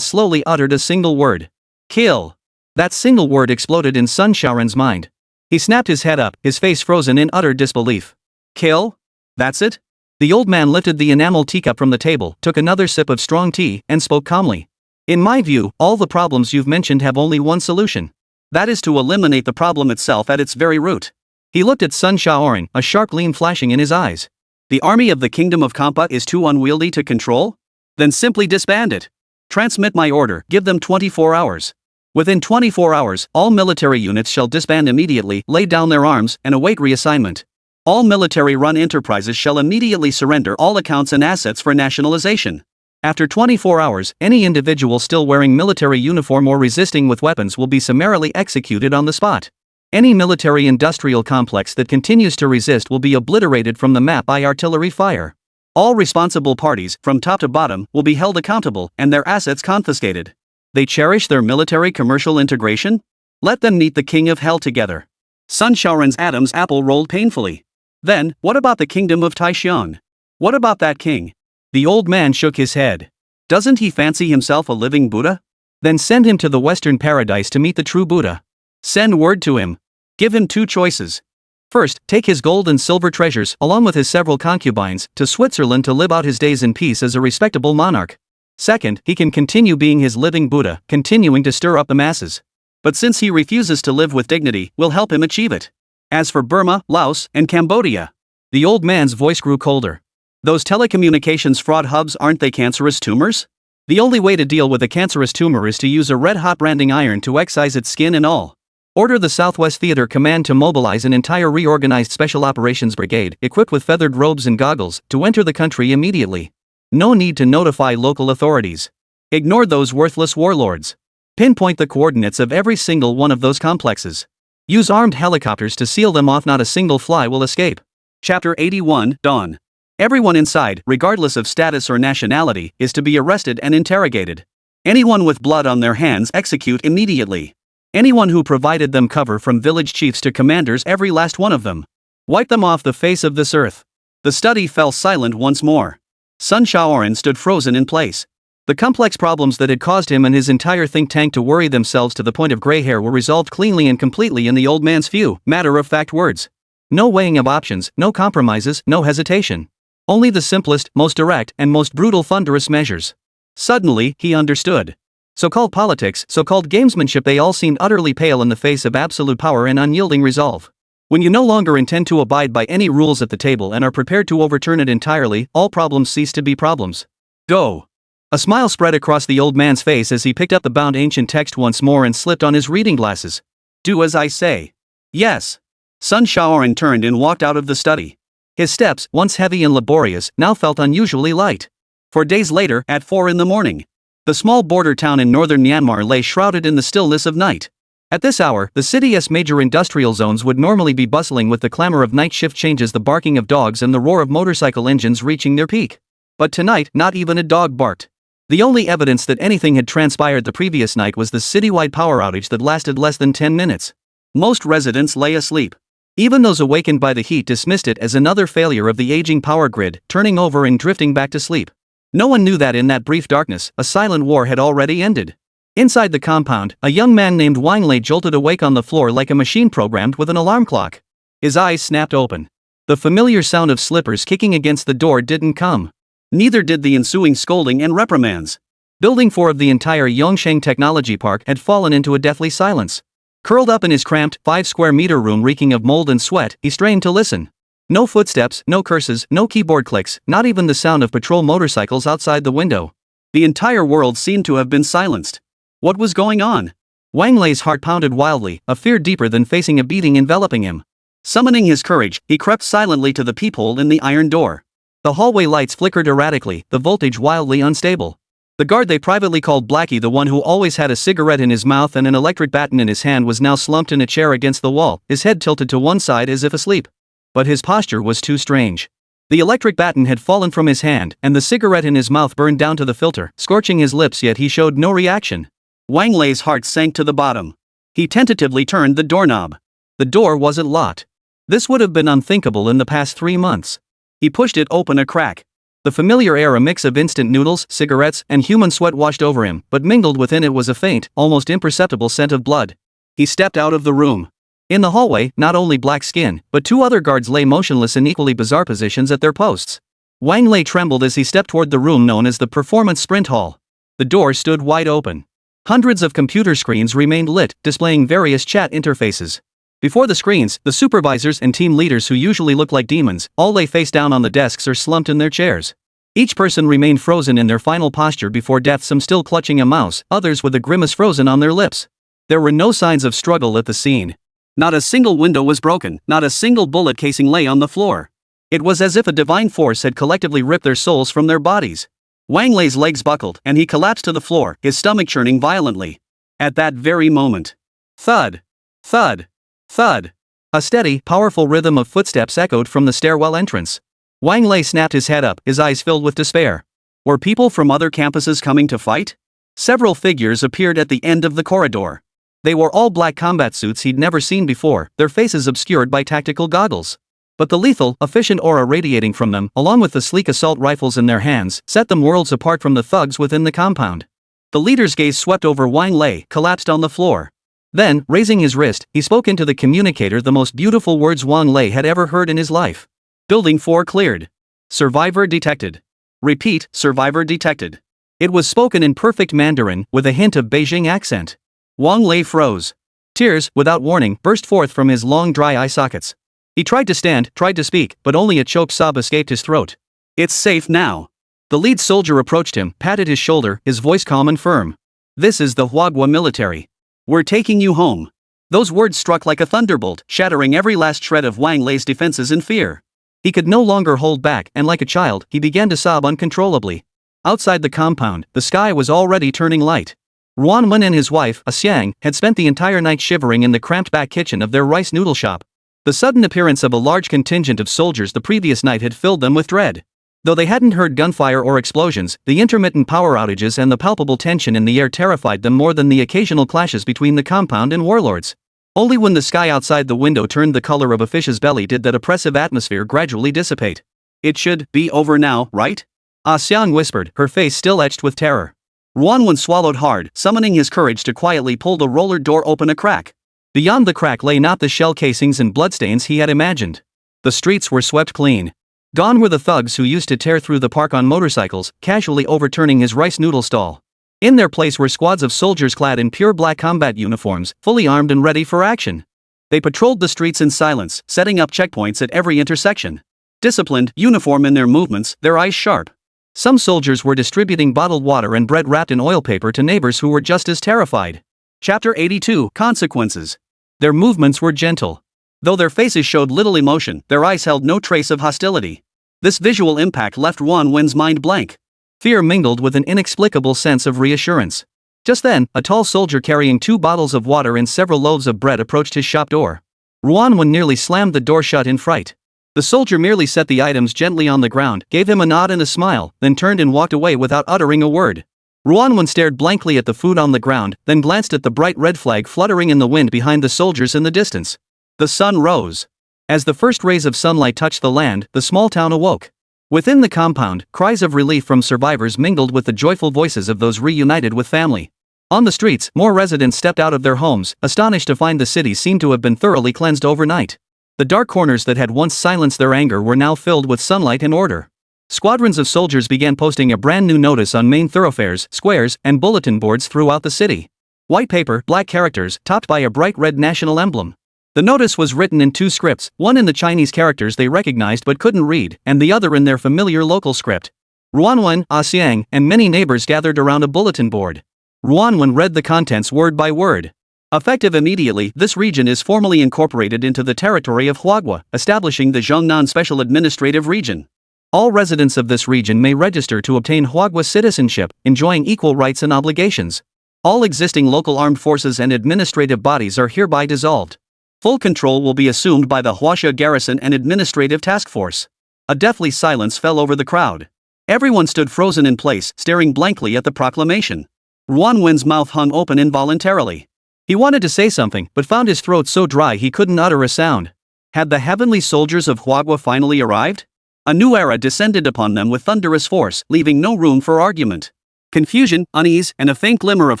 slowly uttered a single word. Kill. That single word exploded in Sun Shaoran's mind. He snapped his head up, his face frozen in utter disbelief. Kill? That's it? The old man lifted the enamel teacup from the table, took another sip of strong tea, and spoke calmly. In my view, all the problems you've mentioned have only one solution. That is to eliminate the problem itself at its very root. He looked at Sun Shaoran, a sharp gleam flashing in his eyes. The army of the Kingdom of Kampa is too unwieldy to control? Then simply disband it. Transmit my order, give them 24 hours. Within 24 hours, all military units shall disband immediately, lay down their arms, and await reassignment. All military-run enterprises shall immediately surrender all accounts and assets for nationalization. After 24 hours, any individual still wearing military uniform or resisting with weapons will be summarily executed on the spot. Any military-industrial complex that continues to resist will be obliterated from the map by artillery fire. All responsible parties, from top to bottom, will be held accountable and their assets confiscated. They cherish their military-commercial integration? Let them meet the king of hell together. Sun Shaoran's Adam's apple rolled painfully. Then, what about the kingdom of Taishan? What about that king? The old man shook his head. Doesn't he fancy himself a living Buddha? Then send him to the Western paradise to meet the true Buddha. Send word to him. Give him two choices. First, take his gold and silver treasures, along with his several concubines, to Switzerland to live out his days in peace as a respectable monarch. Second, he can continue being his living Buddha, continuing to stir up the masses. But since he refuses to live with dignity, we'll help him achieve it. As for Burma, Laos, and Cambodia, the old man's voice grew colder. Those telecommunications fraud hubs, aren't they cancerous tumors? The only way to deal with a cancerous tumor is to use a red-hot branding iron to excise its skin and all. Order the Southwest Theater Command to mobilize an entire reorganized Special Operations Brigade, equipped with feathered robes and goggles, to enter the country immediately. No need to notify local authorities. Ignore those worthless warlords. Pinpoint the coordinates of every single one of those complexes. Use armed helicopters to seal them off, not a single fly will escape. Chapter 81, Dawn. Everyone inside, regardless of status or nationality, is to be arrested and interrogated. Anyone with blood on their hands execute immediately. Anyone who provided them cover, from village chiefs to commanders, every last one of them. Wipe them off the face of this earth. The study fell silent once more. Sun Shaoran stood frozen in place. The complex problems that had caused him and his entire think tank to worry themselves to the point of gray hair were resolved cleanly and completely in the old man's few, matter-of-fact words. No weighing of options, no compromises, no hesitation. Only the simplest, most direct, and most brutal thunderous measures. Suddenly, he understood. So-called politics, so-called gamesmanship, they all seemed utterly pale in the face of absolute power and unyielding resolve. When you no longer intend to abide by any rules at the table and are prepared to overturn it entirely, all problems cease to be problems. Go. A smile spread across the old man's face as he picked up the bound ancient text once more and slipped on his reading glasses. Do as I say. Yes. Sun Shaoran turned and walked out of the study. His steps, once heavy and laborious, now felt unusually light. 4 days later, at 4 a.m, the small border town in northern Myanmar lay shrouded in the stillness of night. At this hour, the city's major industrial zones would normally be bustling with the clamor of night shift changes, the barking of dogs, and the roar of motorcycle engines reaching their peak. But tonight, not even a dog barked. The only evidence that anything had transpired the previous night was the citywide power outage that lasted less than 10 minutes. Most residents lay asleep. Even those awakened by the heat dismissed it as another failure of the aging power grid, turning over and drifting back to sleep. No one knew that in that brief darkness, a silent war had already ended. Inside the compound, a young man named Wang Lei jolted awake on the floor like a machine programmed with an alarm clock. His eyes snapped open. The familiar sound of slippers kicking against the door didn't come. Neither did the ensuing scolding and reprimands. Building 4 of the entire Yongsheng Technology Park had fallen into a deathly silence. Curled up in his cramped, 5-square-meter room reeking of mold and sweat, he strained to listen. No footsteps, no curses, no keyboard clicks, not even the sound of patrol motorcycles outside the window. The entire world seemed to have been silenced. What was going on? Wang Lei's heart pounded wildly, a fear deeper than facing a beating enveloping him. Summoning his courage, he crept silently to the peephole in the iron door. The hallway lights flickered erratically, the voltage wildly unstable. The guard they privately called Blackie, the one who always had a cigarette in his mouth and an electric baton in his hand, was now slumped in a chair against the wall, his head tilted to one side as if asleep. But his posture was too strange. The electric baton had fallen from his hand, and the cigarette in his mouth burned down to the filter, scorching his lips, yet he showed no reaction. Wang Lei's heart sank to the bottom. He tentatively turned the doorknob. The door wasn't locked. This would have been unthinkable in the past 3 months. He pushed it open a crack. The familiar air, a mix of instant noodles, cigarettes, and human sweat, washed over him, but mingled within it was a faint, almost imperceptible scent of blood. He stepped out of the room. In the hallway, not only Black Skin, but 2 other guards lay motionless in equally bizarre positions at their posts. Wang Lei trembled as he stepped toward the room known as the Performance Sprint Hall. The door stood wide open. Hundreds of computer screens remained lit, displaying various chat interfaces. Before the screens, the supervisors and team leaders, who usually look like demons, all lay face down on the desks or slumped in their chairs. Each person remained frozen in their final posture before death, some still clutching a mouse, others with a grimace frozen on their lips. There were no signs of struggle at the scene. Not a single window was broken, not a single bullet casing lay on the floor. It was as if a divine force had collectively ripped their souls from their bodies. Wang Lei's legs buckled, and he collapsed to the floor, his stomach churning violently. At that very moment. Thud. Thud. Thud. A steady, powerful rhythm of footsteps echoed from the stairwell entrance. Wang Lei snapped his head up, his eyes filled with despair. Were people from other campuses coming to fight? Several figures appeared at the end of the corridor. They wore all black combat suits he'd never seen before, their faces obscured by tactical goggles. But the lethal, efficient aura radiating from them, along with the sleek assault rifles in their hands, set them worlds apart from the thugs within the compound. The leader's gaze swept over Wang Lei, collapsed on the floor. Then, raising his wrist, he spoke into the communicator the most beautiful words Wang Lei had ever heard in his life. Building 4 cleared. Survivor detected. Repeat, survivor detected. It was spoken in perfect Mandarin, with a hint of Beijing accent. Wang Lei froze. Tears, without warning, burst forth from his long dry eye sockets. He tried to stand, tried to speak, but only a choked sob escaped his throat. It's safe now. The lead soldier approached him, patted his shoulder, his voice calm and firm. This is the Huagua military. We're taking you home. Those words struck like a thunderbolt, shattering every last shred of Wang Lei's defenses in fear. He could no longer hold back, and like a child, he began to sob uncontrollably. Outside the compound, the sky was already turning light. Ruan and his wife, Xiang, had spent the entire night shivering in the cramped back kitchen of their rice noodle shop. The sudden appearance of a large contingent of soldiers the previous night had filled them with dread. Though they hadn't heard gunfire or explosions, the intermittent power outages and the palpable tension in the air terrified them more than the occasional clashes between the compound and warlords. Only when the sky outside the window turned the color of a fish's belly did that oppressive atmosphere gradually dissipate. It should be over now, right? Xiang whispered, her face still etched with terror. Ruan swallowed hard, summoning his courage to quietly pull the roller door open a crack. Beyond the crack lay not the shell casings and bloodstains he had imagined. The streets were swept clean. Gone were the thugs who used to tear through the park on motorcycles, casually overturning his rice noodle stall. In their place were squads of soldiers clad in pure black combat uniforms, fully armed and ready for action. They patrolled the streets in silence, setting up checkpoints at every intersection. Disciplined, uniform in their movements, their eyes sharp. Some soldiers were distributing bottled water and bread wrapped in oil paper to neighbors who were just as terrified. Chapter 82, Consequences. Their movements were gentle. Though their faces showed little emotion, their eyes held no trace of hostility. This visual impact left Ruan's mind blank. Fear mingled with an inexplicable sense of reassurance. Just then, a tall soldier carrying 2 bottles of water and several loaves of bread approached his shop door. Ruan nearly slammed the door shut in fright. The soldier merely set the items gently on the ground, gave him a nod and a smile, then turned and walked away without uttering a word. Ruan stared blankly at the food on the ground, then glanced at the bright red flag fluttering in the wind behind the soldiers in the distance. The sun rose. As the first rays of sunlight touched the land, the small town awoke. Within the compound, cries of relief from survivors mingled with the joyful voices of those reunited with family. On the streets, more residents stepped out of their homes, astonished to find the city seemed to have been thoroughly cleansed overnight. The dark corners that had once silenced their anger were now filled with sunlight and order. Squadrons of soldiers began posting a brand new notice on main thoroughfares, squares, and bulletin boards throughout the city. White paper, black characters, topped by a bright red national emblem. The notice was written in 2 scripts, one in the Chinese characters they recognized but couldn't read, and the other in their familiar local script. Ruan, Xiang, and many neighbors gathered around a bulletin board. Ruan read the contents word by word. Effective immediately, this region is formally incorporated into the territory of Huagua, establishing the Zhongnan Special Administrative Region. All residents of this region may register to obtain Huagua citizenship, enjoying equal rights and obligations. All existing local armed forces and administrative bodies are hereby dissolved. Full control will be assumed by the Huaxia Garrison and Administrative Task Force. A deathly silence fell over the crowd. Everyone stood frozen in place, staring blankly at the proclamation. Ruan's mouth hung open involuntarily. He wanted to say something, but found his throat so dry he couldn't utter a sound. Had the heavenly soldiers of Huagua finally arrived? A new era descended upon them with thunderous force, leaving no room for argument. Confusion, unease, and a faint glimmer of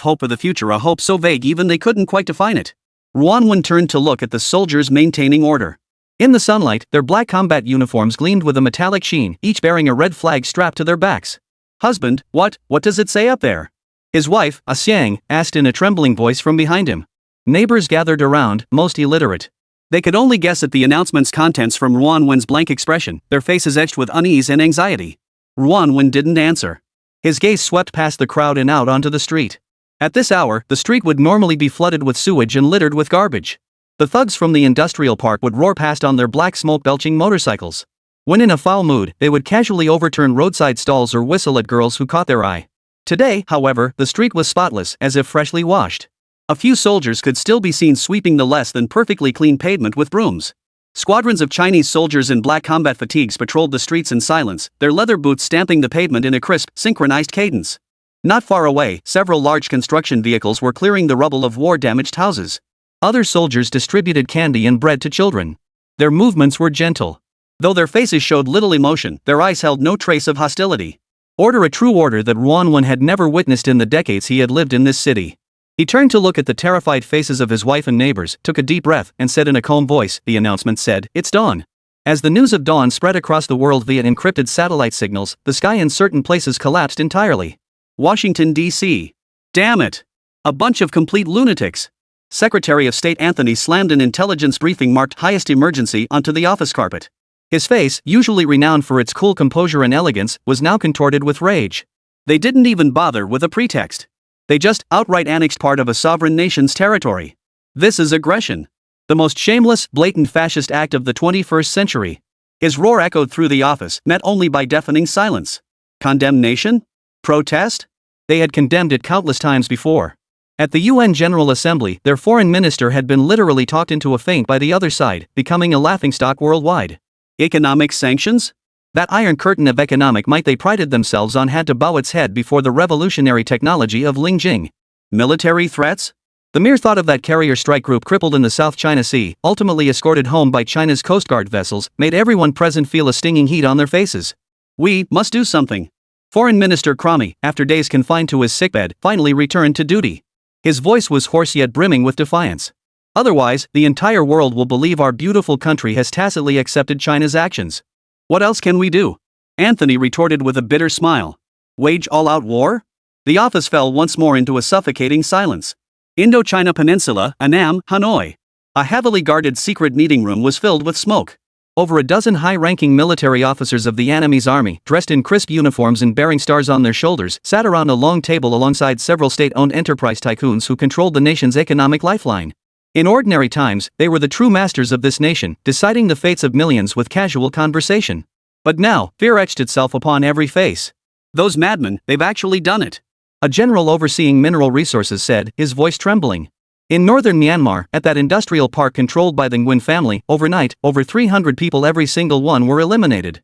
hope for the future, a hope so vague even they couldn't quite define it. Ruan turned to look at the soldiers maintaining order. In the sunlight, their black combat uniforms gleamed with a metallic sheen, each bearing a red flag strapped to their backs. "Husband, what does it say up there?" His wife, Xiang, asked in a trembling voice from behind him. Neighbors gathered around, most illiterate. They could only guess at the announcement's contents from Ruan's blank expression, their faces etched with unease and anxiety. Ruan didn't answer. His gaze swept past the crowd and out onto the street. At this hour, the street would normally be flooded with sewage and littered with garbage. The thugs from the industrial park would roar past on their black smoke-belching motorcycles. When in a foul mood, they would casually overturn roadside stalls or whistle at girls who caught their eye. Today, however, the street was spotless, as if freshly washed. A few soldiers could still be seen sweeping the less than perfectly clean pavement with brooms. Squadrons of Chinese soldiers in black combat fatigues patrolled the streets in silence, their leather boots stamping the pavement in a crisp, synchronized cadence. Not far away, several large construction vehicles were clearing the rubble of war-damaged houses. Other soldiers distributed candy and bread to children. Their movements were gentle. Though their faces showed little emotion, their eyes held no trace of hostility. Order, a true order that Ruan had never witnessed in the decades he had lived in this city. He turned to look at the terrified faces of his wife and neighbors, took a deep breath, and said in a calm voice, the announcement said, "It's dawn." As the news of dawn spread across the world via encrypted satellite signals, the sky in certain places collapsed entirely. Washington, D.C. Damn it! A bunch of complete lunatics. Secretary of State Anthony slammed an intelligence briefing marked highest emergency onto the office carpet. His face, usually renowned for its cool composure and elegance, was now contorted with rage. They didn't even bother with a pretext. They just outright annexed part of a sovereign nation's territory. This is aggression. The most shameless, blatant fascist act of the 21st century. His roar echoed through the office, met only by deafening silence. Condemnation? Protest? They had condemned it countless times before. At the UN General Assembly, their foreign minister had been literally talked into a faint by the other side, becoming a laughingstock worldwide. Economic sanctions? That iron curtain of economic might they prided themselves on had to bow its head before the revolutionary technology of Ling Jing. Military threats? The mere thought of that carrier strike group crippled in the South China Sea, ultimately escorted home by China's Coast Guard vessels, made everyone present feel a stinging heat on their faces. We must do something. Foreign Minister Cromie, after days confined to his sickbed, finally returned to duty. His voice was hoarse yet brimming with defiance. Otherwise, the entire world will believe our beautiful country has tacitly accepted China's actions. What else can we do? Anthony retorted with a bitter smile. Wage all-out war? The office fell once more into a suffocating silence. Indochina Peninsula, Annam, Hanoi. A heavily guarded secret meeting room was filled with smoke. Over a dozen high-ranking military officers of the Annamese army, dressed in crisp uniforms and bearing stars on their shoulders, sat around a long table alongside several state-owned enterprise tycoons who controlled the nation's economic lifeline. In ordinary times, they were the true masters of this nation, deciding the fates of millions with casual conversation. But now, fear etched itself upon every face. Those madmen, they've actually done it. A general overseeing mineral resources said, his voice trembling. In northern Myanmar, at that industrial park controlled by the Nguyen family, overnight, over 300 people, every single one, were eliminated.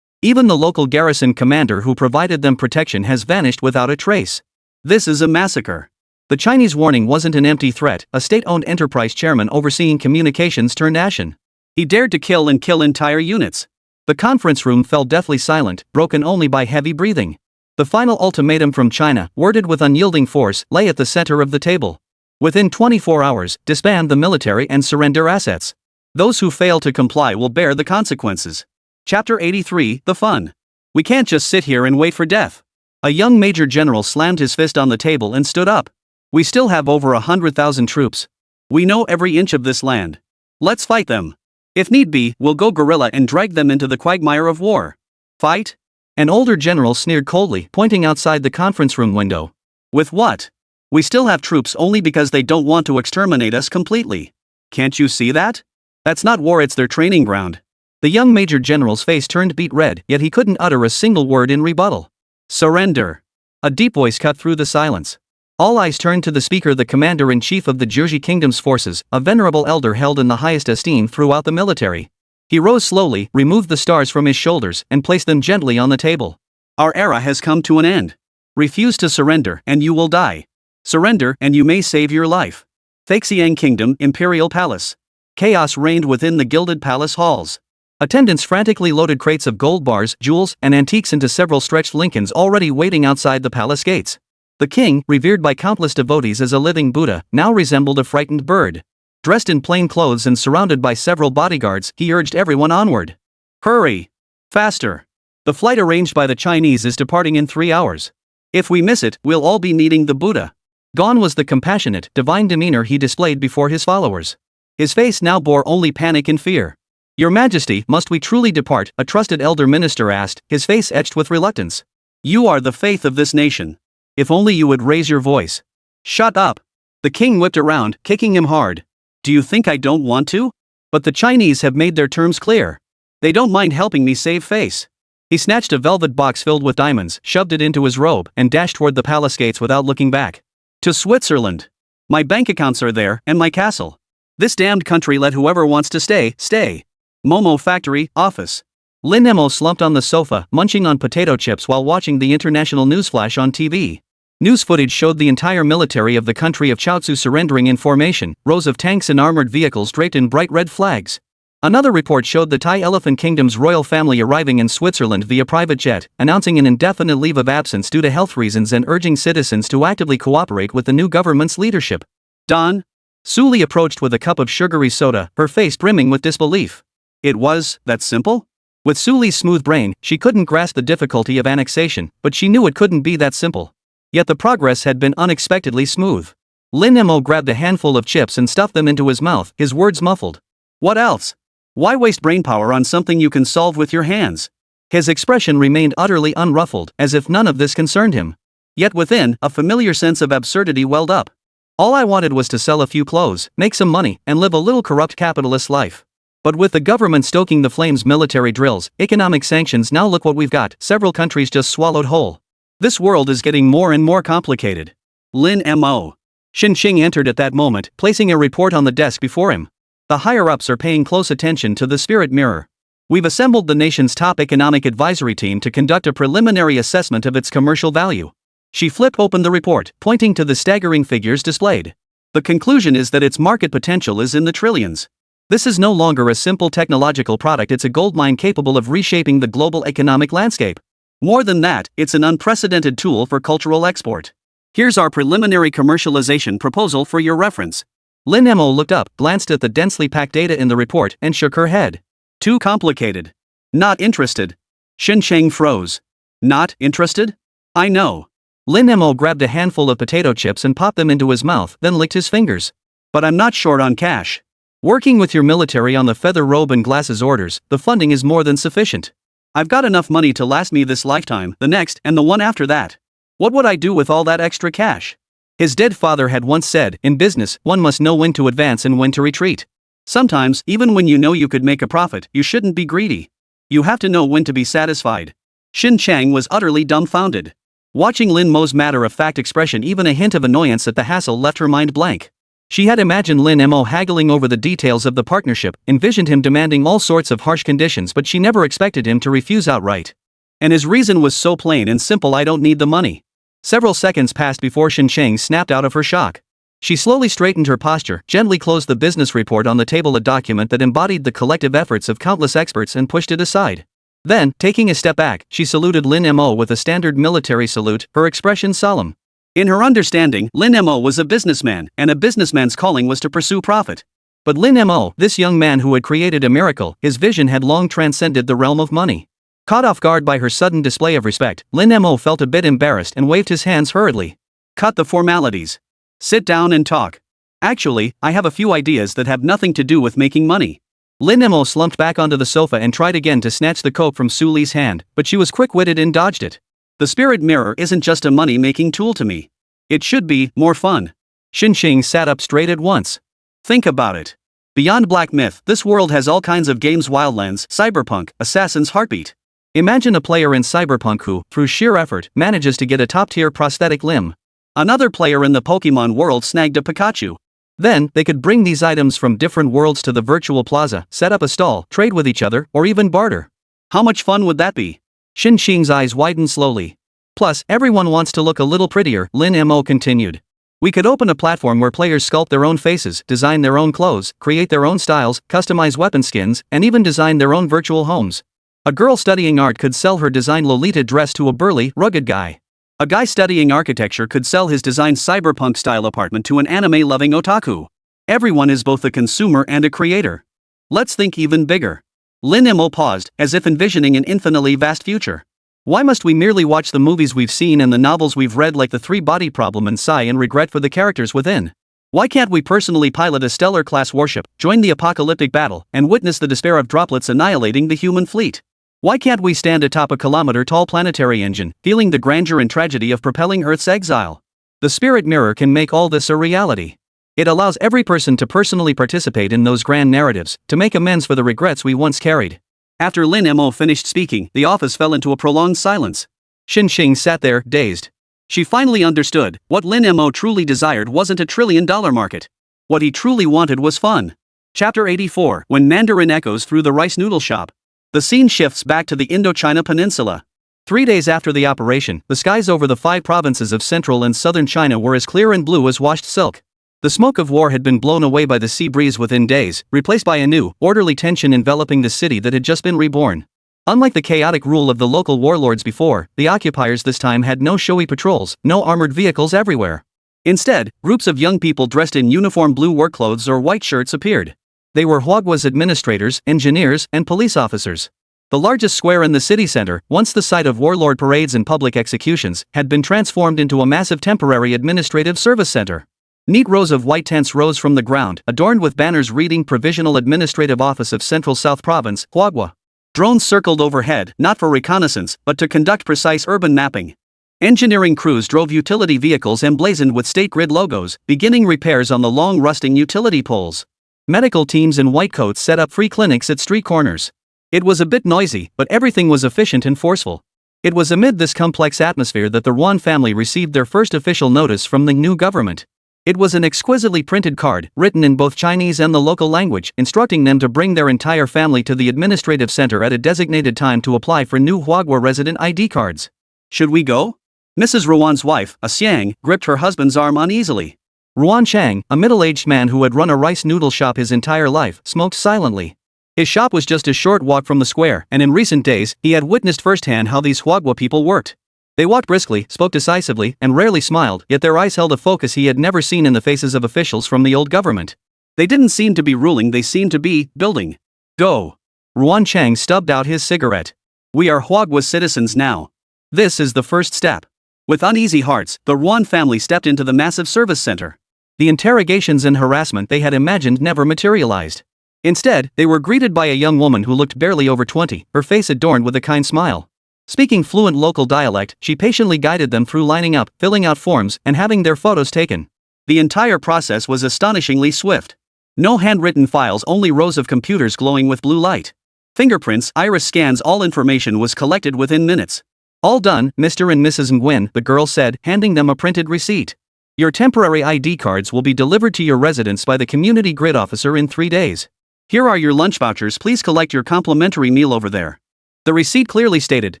Even the local garrison commander who provided them protection has vanished without a trace. This is a massacre. The Chinese warning wasn't an empty threat. A state-owned enterprise chairman overseeing communications turned ashen. He dared to kill entire units. The conference room fell deathly silent, broken only by heavy breathing. The final ultimatum from China, worded with unyielding force, lay at the center of the table. Within 24 hours, disband the military and surrender assets. Those who fail to comply will bear the consequences. Chapter 83, The Fun. We can't just sit here and wait for death. A young major general slammed his fist on the table and stood up. We still have over 100,000 troops. We know every inch of this land. Let's fight them. If need be, we'll go guerrilla and drag them into the quagmire of war. Fight? An older general sneered coldly, pointing outside the conference room window. With what? We still have troops only because they don't want to exterminate us completely. Can't you see that? That's not war, it's their training ground. The young major general's face turned beet red, yet he couldn't utter a single word in rebuttal. Surrender. A deep voice cut through the silence. All eyes turned to the speaker, the commander-in-chief of the Jersey Kingdom's forces, a venerable elder held in the highest esteem throughout the military. He rose slowly, removed the stars from his shoulders, and placed them gently on the table. Our era has come to an end. Refuse to surrender, and you will die. Surrender, and you may save your life. Thaxiang Kingdom, Imperial Palace. Chaos reigned within the gilded palace halls. Attendants frantically loaded crates of gold bars, jewels, and antiques into several stretched Lincolns already waiting outside the palace gates. The king, revered by countless devotees as a living Buddha, now resembled a frightened bird. Dressed in plain clothes and surrounded by several bodyguards, he urged everyone onward. Hurry! Faster! The flight arranged by the Chinese is departing in 3 hours. If we miss it, we'll all be meeting the Buddha. Gone was the compassionate, divine demeanor he displayed before his followers. His face now bore only panic and fear. Your Majesty, must we truly depart? A trusted elder minister asked, his face etched with reluctance. You are the faith of this nation. If only you would raise your voice. Shut up! The king whipped around, kicking him hard. Do you think I don't want to? But the Chinese have made their terms clear. They don't mind helping me save face. He snatched a velvet box filled with diamonds, shoved it into his robe, and dashed toward the palace gates without looking back. To Switzerland. My bank accounts are there, and my castle. This damned country, let whoever wants to stay, stay. Momo factory, office. Lin Mo slumped on the sofa, munching on potato chips while watching the international news flash on TV. News footage showed the entire military of the country of Chaozu surrendering in formation, rows of tanks and armored vehicles draped in bright red flags. Another report showed the Thai Elephant Kingdom's royal family arriving in Switzerland via private jet, announcing an indefinite leave of absence due to health reasons and urging citizens to actively cooperate with the new government's leadership. Don? Suli approached with a cup of sugary soda, her face brimming with disbelief. It was that simple? With Suli's smooth brain, she couldn't grasp the difficulty of annexation, but she knew it couldn't be that simple. Yet the progress had been unexpectedly smooth. Lin Mo grabbed a handful of chips and stuffed them into his mouth, his words muffled. What else? Why waste brainpower on something you can solve with your hands? His expression remained utterly unruffled, as if none of this concerned him. Yet within, a familiar sense of absurdity welled up. All I wanted was to sell a few clothes, make some money, and live a little corrupt capitalist life. But with the government stoking the flames, military drills, economic sanctions, now look what we've got, several countries just swallowed whole. This world is getting more and more complicated. Lin Mo. Xin Qing entered at that moment, placing a report on the desk before him. The higher-ups are paying close attention to the spirit mirror. We've assembled the nation's top economic advisory team to conduct a preliminary assessment of its commercial value. She flipped open the report, pointing to the staggering figures displayed. The conclusion is that its market potential is in the trillions. This is no longer a simple technological product, it's a goldmine capable of reshaping the global economic landscape. More than that, it's an unprecedented tool for cultural export. Here's our preliminary commercialization proposal for your reference. Lin Mo looked up, glanced at the densely packed data in the report, and shook her head. Too complicated. Not interested. Xin Cheng froze. Not interested? I know. Lin Mo grabbed a handful of potato chips and popped them into his mouth, then licked his fingers. But I'm not short on cash. Working with your military on the feather robe and glasses orders, the funding is more than sufficient. I've got enough money to last me this lifetime, the next, and the one after that. What would I do with all that extra cash? His dead father had once said, in business, one must know when to advance and when to retreat. Sometimes, even when you know you could make a profit, you shouldn't be greedy. You have to know when to be satisfied. Xin Chang was utterly dumbfounded. Watching Lin Mo's matter-of-fact expression, even a hint of annoyance at the hassle left her mind blank. She had imagined Lin Mo haggling over the details of the partnership, envisioned him demanding all sorts of harsh conditions, but she never expected him to refuse outright. And his reason was so plain and simple: I don't need the money. Several seconds passed before Xin Cheng snapped out of her shock. She slowly straightened her posture, gently closed the business report on the table, a document that embodied the collective efforts of countless experts, and pushed it aside. Then, taking a step back, she saluted Lin Mo with a standard military salute, her expression solemn. In her understanding, Lin Mo was a businessman, and a businessman's calling was to pursue profit. But Lin Mo, this young man who had created a miracle, his vision had long transcended the realm of money. Caught off guard by her sudden display of respect, Lin Mo felt a bit embarrassed and waved his hands hurriedly. Cut the formalities. Sit down and talk. Actually, I have a few ideas that have nothing to do with making money. Lin Mo slumped back onto the sofa and tried again to snatch the coke from Su Li's hand, but she was quick-witted and dodged it. The spirit mirror isn't just a money-making tool to me. It should be more fun. Xin Cheng sat up straight at once. Think about it. Beyond black myth, this world has all kinds of games: Wildlands, Cyberpunk, Assassin's Heartbeat. Imagine a player in Cyberpunk who, through sheer effort, manages to get a top-tier prosthetic limb. Another player in the Pokemon world snagged a Pikachu. Then, they could bring these items from different worlds to the virtual plaza, set up a stall, trade with each other, or even barter. How much fun would that be? Xin Cheng's eyes widened slowly. Plus, everyone wants to look a little prettier, Lin Mo continued. We could open a platform where players sculpt their own faces, design their own clothes, create their own styles, customize weapon skins, and even design their own virtual homes. A girl studying art could sell her designed Lolita dress to a burly, rugged guy. A guy studying architecture could sell his designed cyberpunk-style apartment to an anime-loving otaku. Everyone is both a consumer and a creator. Let's think even bigger. Lin Mo paused, as if envisioning an infinitely vast future. Why must we merely watch the movies we've seen and the novels we've read, like The Three-Body Problem, and sigh in regret for the characters within? Why can't we personally pilot a stellar-class warship, join the apocalyptic battle, and witness the despair of droplets annihilating the human fleet? Why can't we stand atop a kilometer-tall planetary engine, feeling the grandeur and tragedy of propelling Earth's exile? The spirit mirror can make all this a reality. It allows every person to personally participate in those grand narratives, to make amends for the regrets we once carried. After Lin Mo finished speaking, the office fell into a prolonged silence. Xin Cheng sat there, dazed. She finally understood. What Lin Mo truly desired wasn't a trillion-dollar market. What he truly wanted was fun. Chapter 84, When Mandarin Echoes Through the Rice Noodle Shop. The scene shifts back to the Indochina Peninsula. 3 days after the operation, the skies over the 5 provinces of central and southern China were as clear and blue as washed silk. The smoke of war had been blown away by the sea breeze within days, replaced by a new, orderly tension enveloping the city that had just been reborn. Unlike the chaotic rule of the local warlords before, the occupiers this time had no showy patrols, no armored vehicles everywhere. Instead, groups of young people dressed in uniform blue work clothes or white shirts appeared. They were Huagua's administrators, engineers, and police officers. The largest square in the city center, once the site of warlord parades and public executions, had been transformed into a massive temporary administrative service center. Neat rows of white tents rose from the ground, adorned with banners reading Provisional Administrative Office of Central South Province, Huagua. Drones circled overhead, not for reconnaissance, but to conduct precise urban mapping. Engineering crews drove utility vehicles emblazoned with state grid logos, beginning repairs on the long rusting utility poles. Medical teams in white coats set up free clinics at street corners. It was a bit noisy, but everything was efficient and forceful. It was amid this complex atmosphere that the Yuan family received their first official notice from the new government. It was an exquisitely printed card, written in both Chinese and the local language, instructing them to bring their entire family to the administrative center at a designated time to apply for new Huagua resident ID cards. Should we go? Mrs. Ruan's wife, a Xiang, gripped her husband's arm uneasily. Ruan Chang, a middle-aged man who had run a rice noodle shop his entire life, smoked silently. His shop was just a short walk from the square, and in recent days, he had witnessed firsthand how these Huagua people worked. They walked briskly, spoke decisively, and rarely smiled, yet their eyes held a focus he had never seen in the faces of officials from the old government. They didn't seem to be ruling, they seemed to be building. Go. Ruan Chang stubbed out his cigarette. We are Huagua citizens now. This is the first step. With uneasy hearts, the Ruan family stepped into the massive service center. The interrogations and harassment they had imagined never materialized. Instead, they were greeted by a young woman who looked barely over 20, her face adorned with a kind smile. Speaking fluent local dialect, she patiently guided them through lining up, filling out forms, and having their photos taken. The entire process was astonishingly swift. No handwritten files, only rows of computers glowing with blue light. Fingerprints, iris scans, all information was collected within minutes. All done, Mr. and Mrs. Nguyen, the girl said, handing them a printed receipt. Your temporary ID cards will be delivered to your residence by the community grid officer in 3 days. Here are your lunch vouchers, please collect your complimentary meal over there. The receipt clearly stated,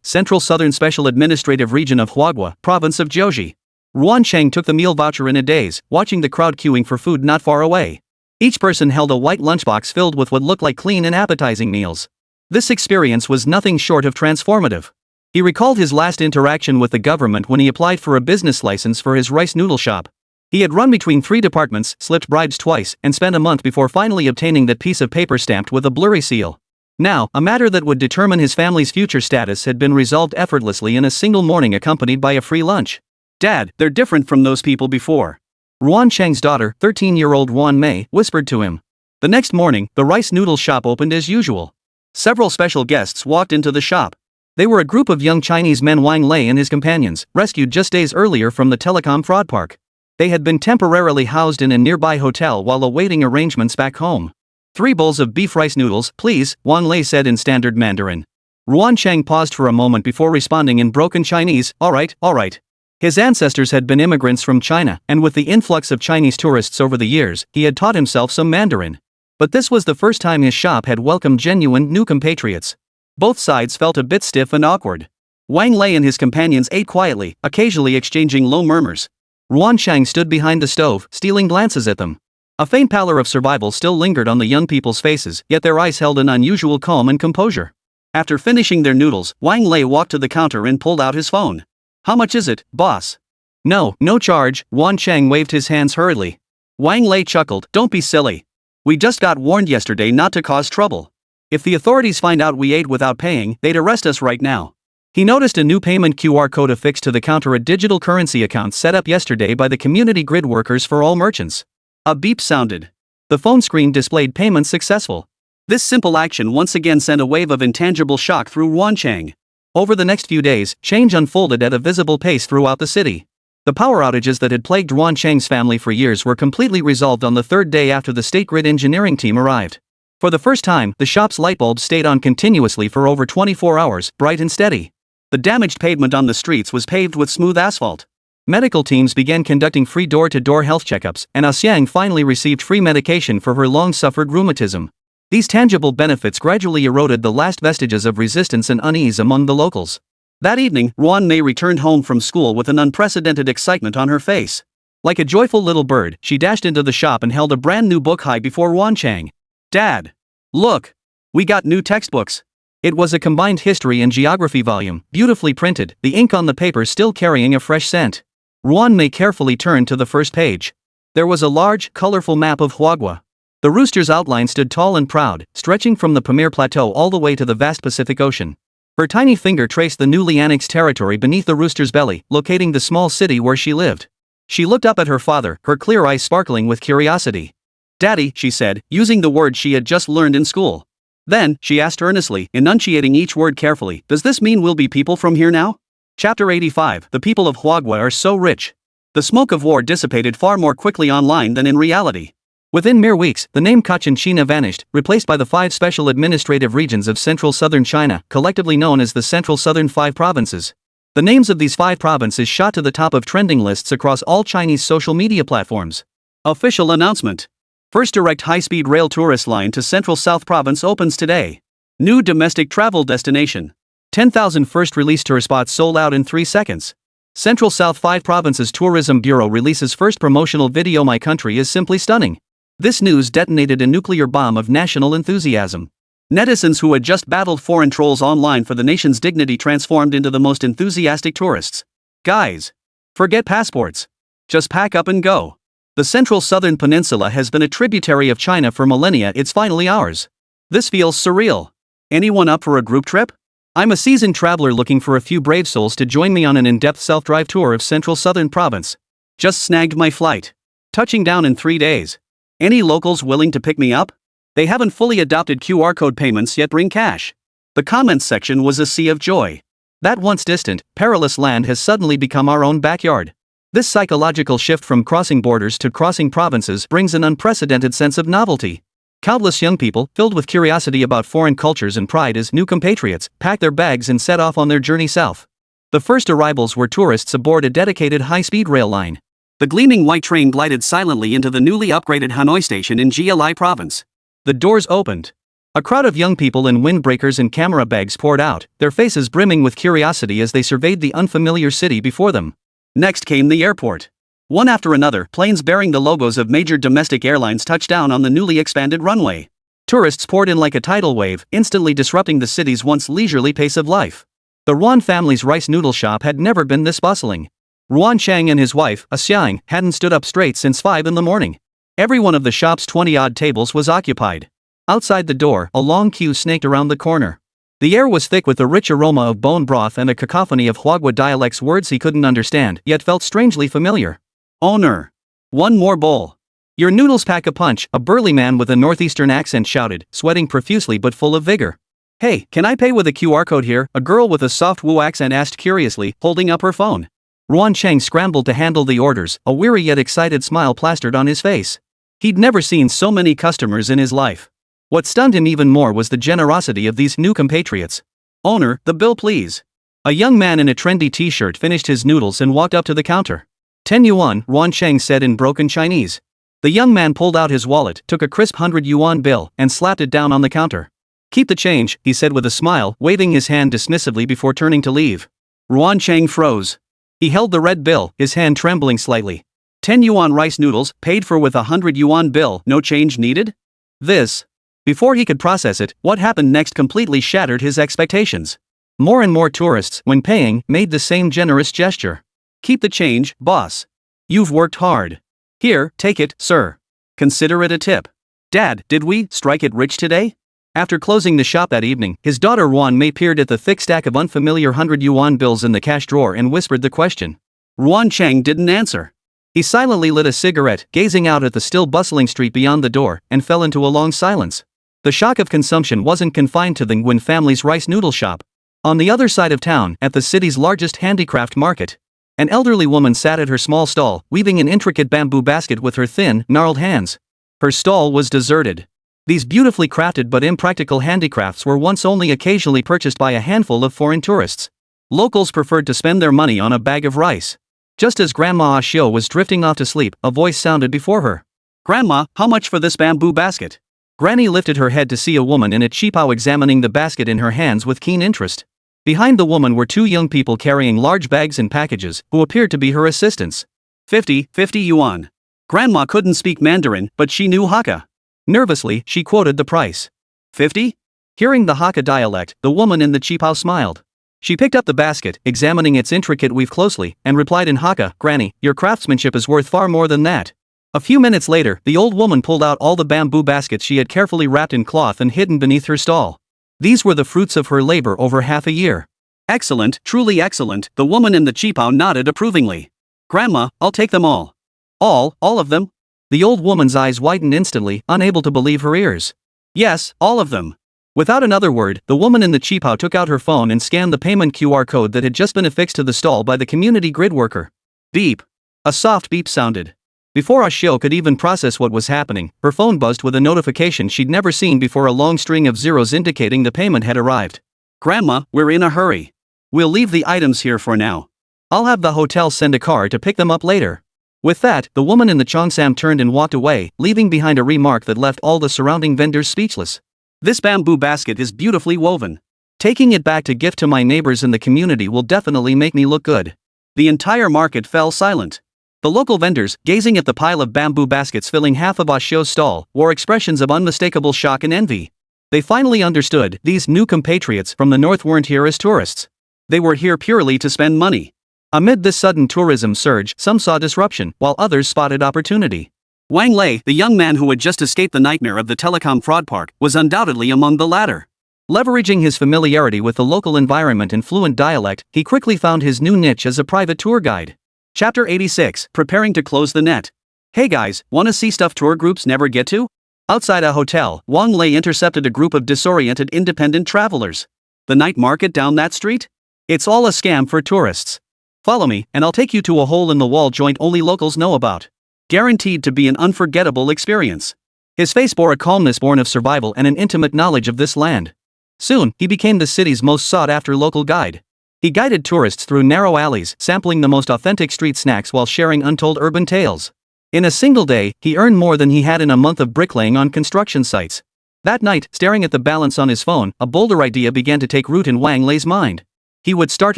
Central Southern Special Administrative Region of Huagua, Province of Jiaozhi. Ruan Cheng took the meal voucher in a daze, watching the crowd queuing for food not far away. Each person held a white lunchbox filled with what looked like clean and appetizing meals. This experience was nothing short of transformative. He recalled his last interaction with the government when he applied for a business license for his rice noodle shop. He had run between 3 departments, slipped bribes twice, and spent a month before finally obtaining that piece of paper stamped with a blurry seal. Now, a matter that would determine his family's future status had been resolved effortlessly in a single morning, accompanied by a free lunch. Dad, they're different from those people before. Ruan Cheng's daughter, 13-year-old Ruan Mei, whispered to him. The next morning, the rice noodle shop opened as usual. Several special guests walked into the shop. They were a group of young Chinese men, Wang Lei and his companions, rescued just days earlier from the telecom fraud park. They had been temporarily housed in a nearby hotel while awaiting arrangements back home. 3 bowls of beef rice noodles, please, Wang Lei said in standard Mandarin. Ruan Cheng paused for a moment before responding in broken Chinese, all right. His ancestors had been immigrants from China, and with the influx of Chinese tourists over the years, he had taught himself some Mandarin. But this was the first time his shop had welcomed genuine new compatriots. Both sides felt a bit stiff and awkward. Wang Lei and his companions ate quietly, occasionally exchanging low murmurs. Ruan Cheng stood behind the stove, stealing glances at them. A faint pallor of survival still lingered on the young people's faces, yet their eyes held an unusual calm and composure. After finishing their noodles, Wang Lei walked to the counter and pulled out his phone. How much is it, boss? No charge, Ruan Cheng waved his hands hurriedly. Wang Lei chuckled, don't be silly. We just got warned yesterday not to cause trouble. If the authorities find out we ate without paying, they'd arrest us right now. He noticed a new payment QR code affixed to the counter, a digital currency account set up yesterday by the community grid workers for all merchants. A beep sounded. The phone screen displayed payment successful. This simple action once again sent a wave of intangible shock through Ruan Cheng. Over the next few days, change unfolded at a visible pace throughout the city. The power outages that had plagued Ruan Cheng's family for years were completely resolved on the 3rd day after the state grid engineering team arrived. For the first time, the shop's light bulbs stayed on continuously for over 24 hours, bright and steady. The damaged pavement on the streets was paved with smooth asphalt. Medical teams began conducting free door-to-door health checkups, and Xiang finally received free medication for her long-suffered rheumatism. These tangible benefits gradually eroded the last vestiges of resistance and unease among the locals. That evening, Ruan Mei returned home from school with an unprecedented excitement on her face. Like a joyful little bird, she dashed into the shop and held a brand new book high before Ruan Cheng. Dad! Look! We got new textbooks! It was a combined history and geography volume, beautifully printed, the ink on the paper still carrying a fresh scent. Ruan Mei carefully turned to the first page. There was a large, colorful map of Huagua. The rooster's outline stood tall and proud, stretching from the Pamir Plateau all the way to the vast Pacific Ocean. Her tiny finger traced the newly annexed territory beneath the rooster's belly, locating the small city where she lived. She looked up at her father, her clear eyes sparkling with curiosity. Daddy, she said, using the word she had just learned in school. Then, she asked earnestly, enunciating each word carefully, does this mean we'll be people from here now? Chapter 85, the people of Huagua are so rich. The smoke of war dissipated far more quickly online than in reality. Within mere weeks, the name Cochinchina vanished, replaced by the 5 special administrative regions of central southern China, collectively known as the Central Southern 5 Provinces. The names of these 5 provinces shot to the top of trending lists across all Chinese social media platforms. Official announcement. First direct high-speed rail tourist line to Central South Province opens today. New domestic travel destination. 10,000 first release tour spots sold out in 3 seconds. Central South 5 Provinces Tourism Bureau releases first promotional video. My country is simply stunning. This news detonated a nuclear bomb of national enthusiasm. Netizens who had just battled foreign trolls online for the nation's dignity transformed into the most enthusiastic tourists. Guys, forget passports. Just pack up and go. The central southern peninsula has been a tributary of China for millennia. It's finally ours. This feels surreal. Anyone up for a group trip? I'm a seasoned traveler looking for a few brave souls to join me on an in-depth self-drive tour of Central Southern Province. Just snagged my flight. Touching down in 3 days. Any locals willing to pick me up? They haven't fully adopted QR code payments yet. Bring cash. The comments section was a sea of joy. That once distant, perilous land has suddenly become our own backyard. This psychological shift from crossing borders to crossing provinces brings an unprecedented sense of novelty. Countless young people, filled with curiosity about foreign cultures and pride as new compatriots, packed their bags and set off on their journey south. The first arrivals were tourists aboard a dedicated high-speed rail line. The gleaming white train glided silently into the newly upgraded Hanoi station in Gli Province. The doors opened. A crowd of young people in windbreakers and camera bags poured out, their faces brimming with curiosity as they surveyed the unfamiliar city before them. Next came the airport. One after another, planes bearing the logos of major domestic airlines touched down on the newly expanded runway. Tourists poured in like a tidal wave, instantly disrupting the city's once leisurely pace of life. The Ruan family's rice noodle shop had never been this bustling. Ruan Chang and his wife, Xiang, hadn't stood up straight since 5 in the morning. Every one of the shop's 20-odd tables was occupied. Outside the door, a long queue snaked around the corner. The air was thick with the rich aroma of bone broth and a cacophony of Huagua dialects, words he couldn't understand, yet felt strangely familiar. Owner. One more bowl. Your noodles pack a punch, a burly man with a northeastern accent shouted, sweating profusely but full of vigor. Hey, can I pay with a QR code here? A girl with a soft Wu accent asked curiously, holding up her phone. Ruan Chang scrambled to handle the orders, a weary yet excited smile plastered on his face. He'd never seen so many customers in his life. What stunned him even more was the generosity of these new compatriots. Owner, the bill please. A young man in a trendy t-shirt finished his noodles and walked up to the counter. 10 yuan, Ruan Chang said in broken Chinese. The young man pulled out his wallet, took a crisp 100 yuan bill, and slapped it down on the counter. Keep the change, he said with a smile, waving his hand dismissively before turning to leave. Ruan Chang froze. He held the red bill, his hand trembling slightly. 10 yuan rice noodles, paid for with a 100 yuan bill, no change needed? This. Before he could process it, what happened next completely shattered his expectations. More and more tourists, when paying, made the same generous gesture. Keep the change, boss. You've worked hard. Here, take it, sir. Consider it a tip. Dad, did we strike it rich today? After closing the shop that evening, his daughter Ruan Mei peered at the thick stack of unfamiliar 100 yuan bills in the cash drawer and whispered the question. Ruan Chang didn't answer. He silently lit a cigarette, gazing out at the still bustling street beyond the door, and fell into a long silence. The shock of consumption wasn't confined to the Nguyen family's rice noodle shop. On the other side of town, at the city's largest handicraft market, an elderly woman sat at her small stall, weaving an intricate bamboo basket with her thin, gnarled hands. Her stall was deserted. These beautifully crafted but impractical handicrafts were once only occasionally purchased by a handful of foreign tourists. Locals preferred to spend their money on a bag of rice. Just as Grandma Ashio was drifting off to sleep, a voice sounded before her. Grandma, how much for this bamboo basket? Granny lifted her head to see a woman in a cheapao examining the basket in her hands with keen interest. Behind the woman were 2 young people carrying large bags and packages, who appeared to be her assistants. 50 yuan. Grandma couldn't speak Mandarin, but she knew Hakka. Nervously, she quoted the price. 50? Hearing the Hakka dialect, the woman in the cheapao smiled. She picked up the basket, examining its intricate weave closely, and replied in Hakka, Granny, your craftsmanship is worth far more than that. A few minutes later, the old woman pulled out all the bamboo baskets she had carefully wrapped in cloth and hidden beneath her stall. These were the fruits of her labor over half a year. Excellent, truly excellent, the woman in the cheapao nodded approvingly. Grandma, I'll take them all. All of them? The old woman's eyes widened instantly, unable to believe her ears. Yes, all of them. Without another word, the woman in the cheapao took out her phone and scanned the payment QR code that had just been affixed to the stall by the community grid worker. Beep. A soft beep sounded. Before Ashio could even process what was happening, her phone buzzed with a notification she'd never seen before, a long string of zeros indicating the payment had arrived. Grandma, we're in a hurry. We'll leave the items here for now. I'll have the hotel send a car to pick them up later. With that, the woman in the cheongsam turned and walked away, leaving behind a remark that left all the surrounding vendors speechless. This bamboo basket is beautifully woven. Taking it back to gift to my neighbors in the community will definitely make me look good. The entire market fell silent. The local vendors, gazing at the pile of bamboo baskets filling half of Ashio's stall, wore expressions of unmistakable shock and envy. They finally understood these new compatriots from the north weren't here as tourists. They were here purely to spend money. Amid this sudden tourism surge, some saw disruption, while others spotted opportunity. Wang Lei, the young man who had just escaped the nightmare of the telecom fraud park, was undoubtedly among the latter. Leveraging his familiarity with the local environment and fluent dialect, he quickly found his new niche as a private tour guide. Chapter 86, Preparing to Close the Net. Hey guys, wanna see stuff tour groups never get to? Outside a hotel, Wang Lei intercepted a group of disoriented independent travelers. The night market down that street? It's all a scam for tourists. Follow me, and I'll take you to a hole-in-the-wall joint only locals know about. Guaranteed to be an unforgettable experience. His face bore a calmness born of survival and an intimate knowledge of this land. Soon, he became the city's most sought-after local guide. He guided tourists through narrow alleys, sampling the most authentic street snacks while sharing untold urban tales. In a single day, he earned more than he had in a month of bricklaying on construction sites. That night, staring at the balance on his phone, a bolder idea began to take root in Wang Lei's mind. He would start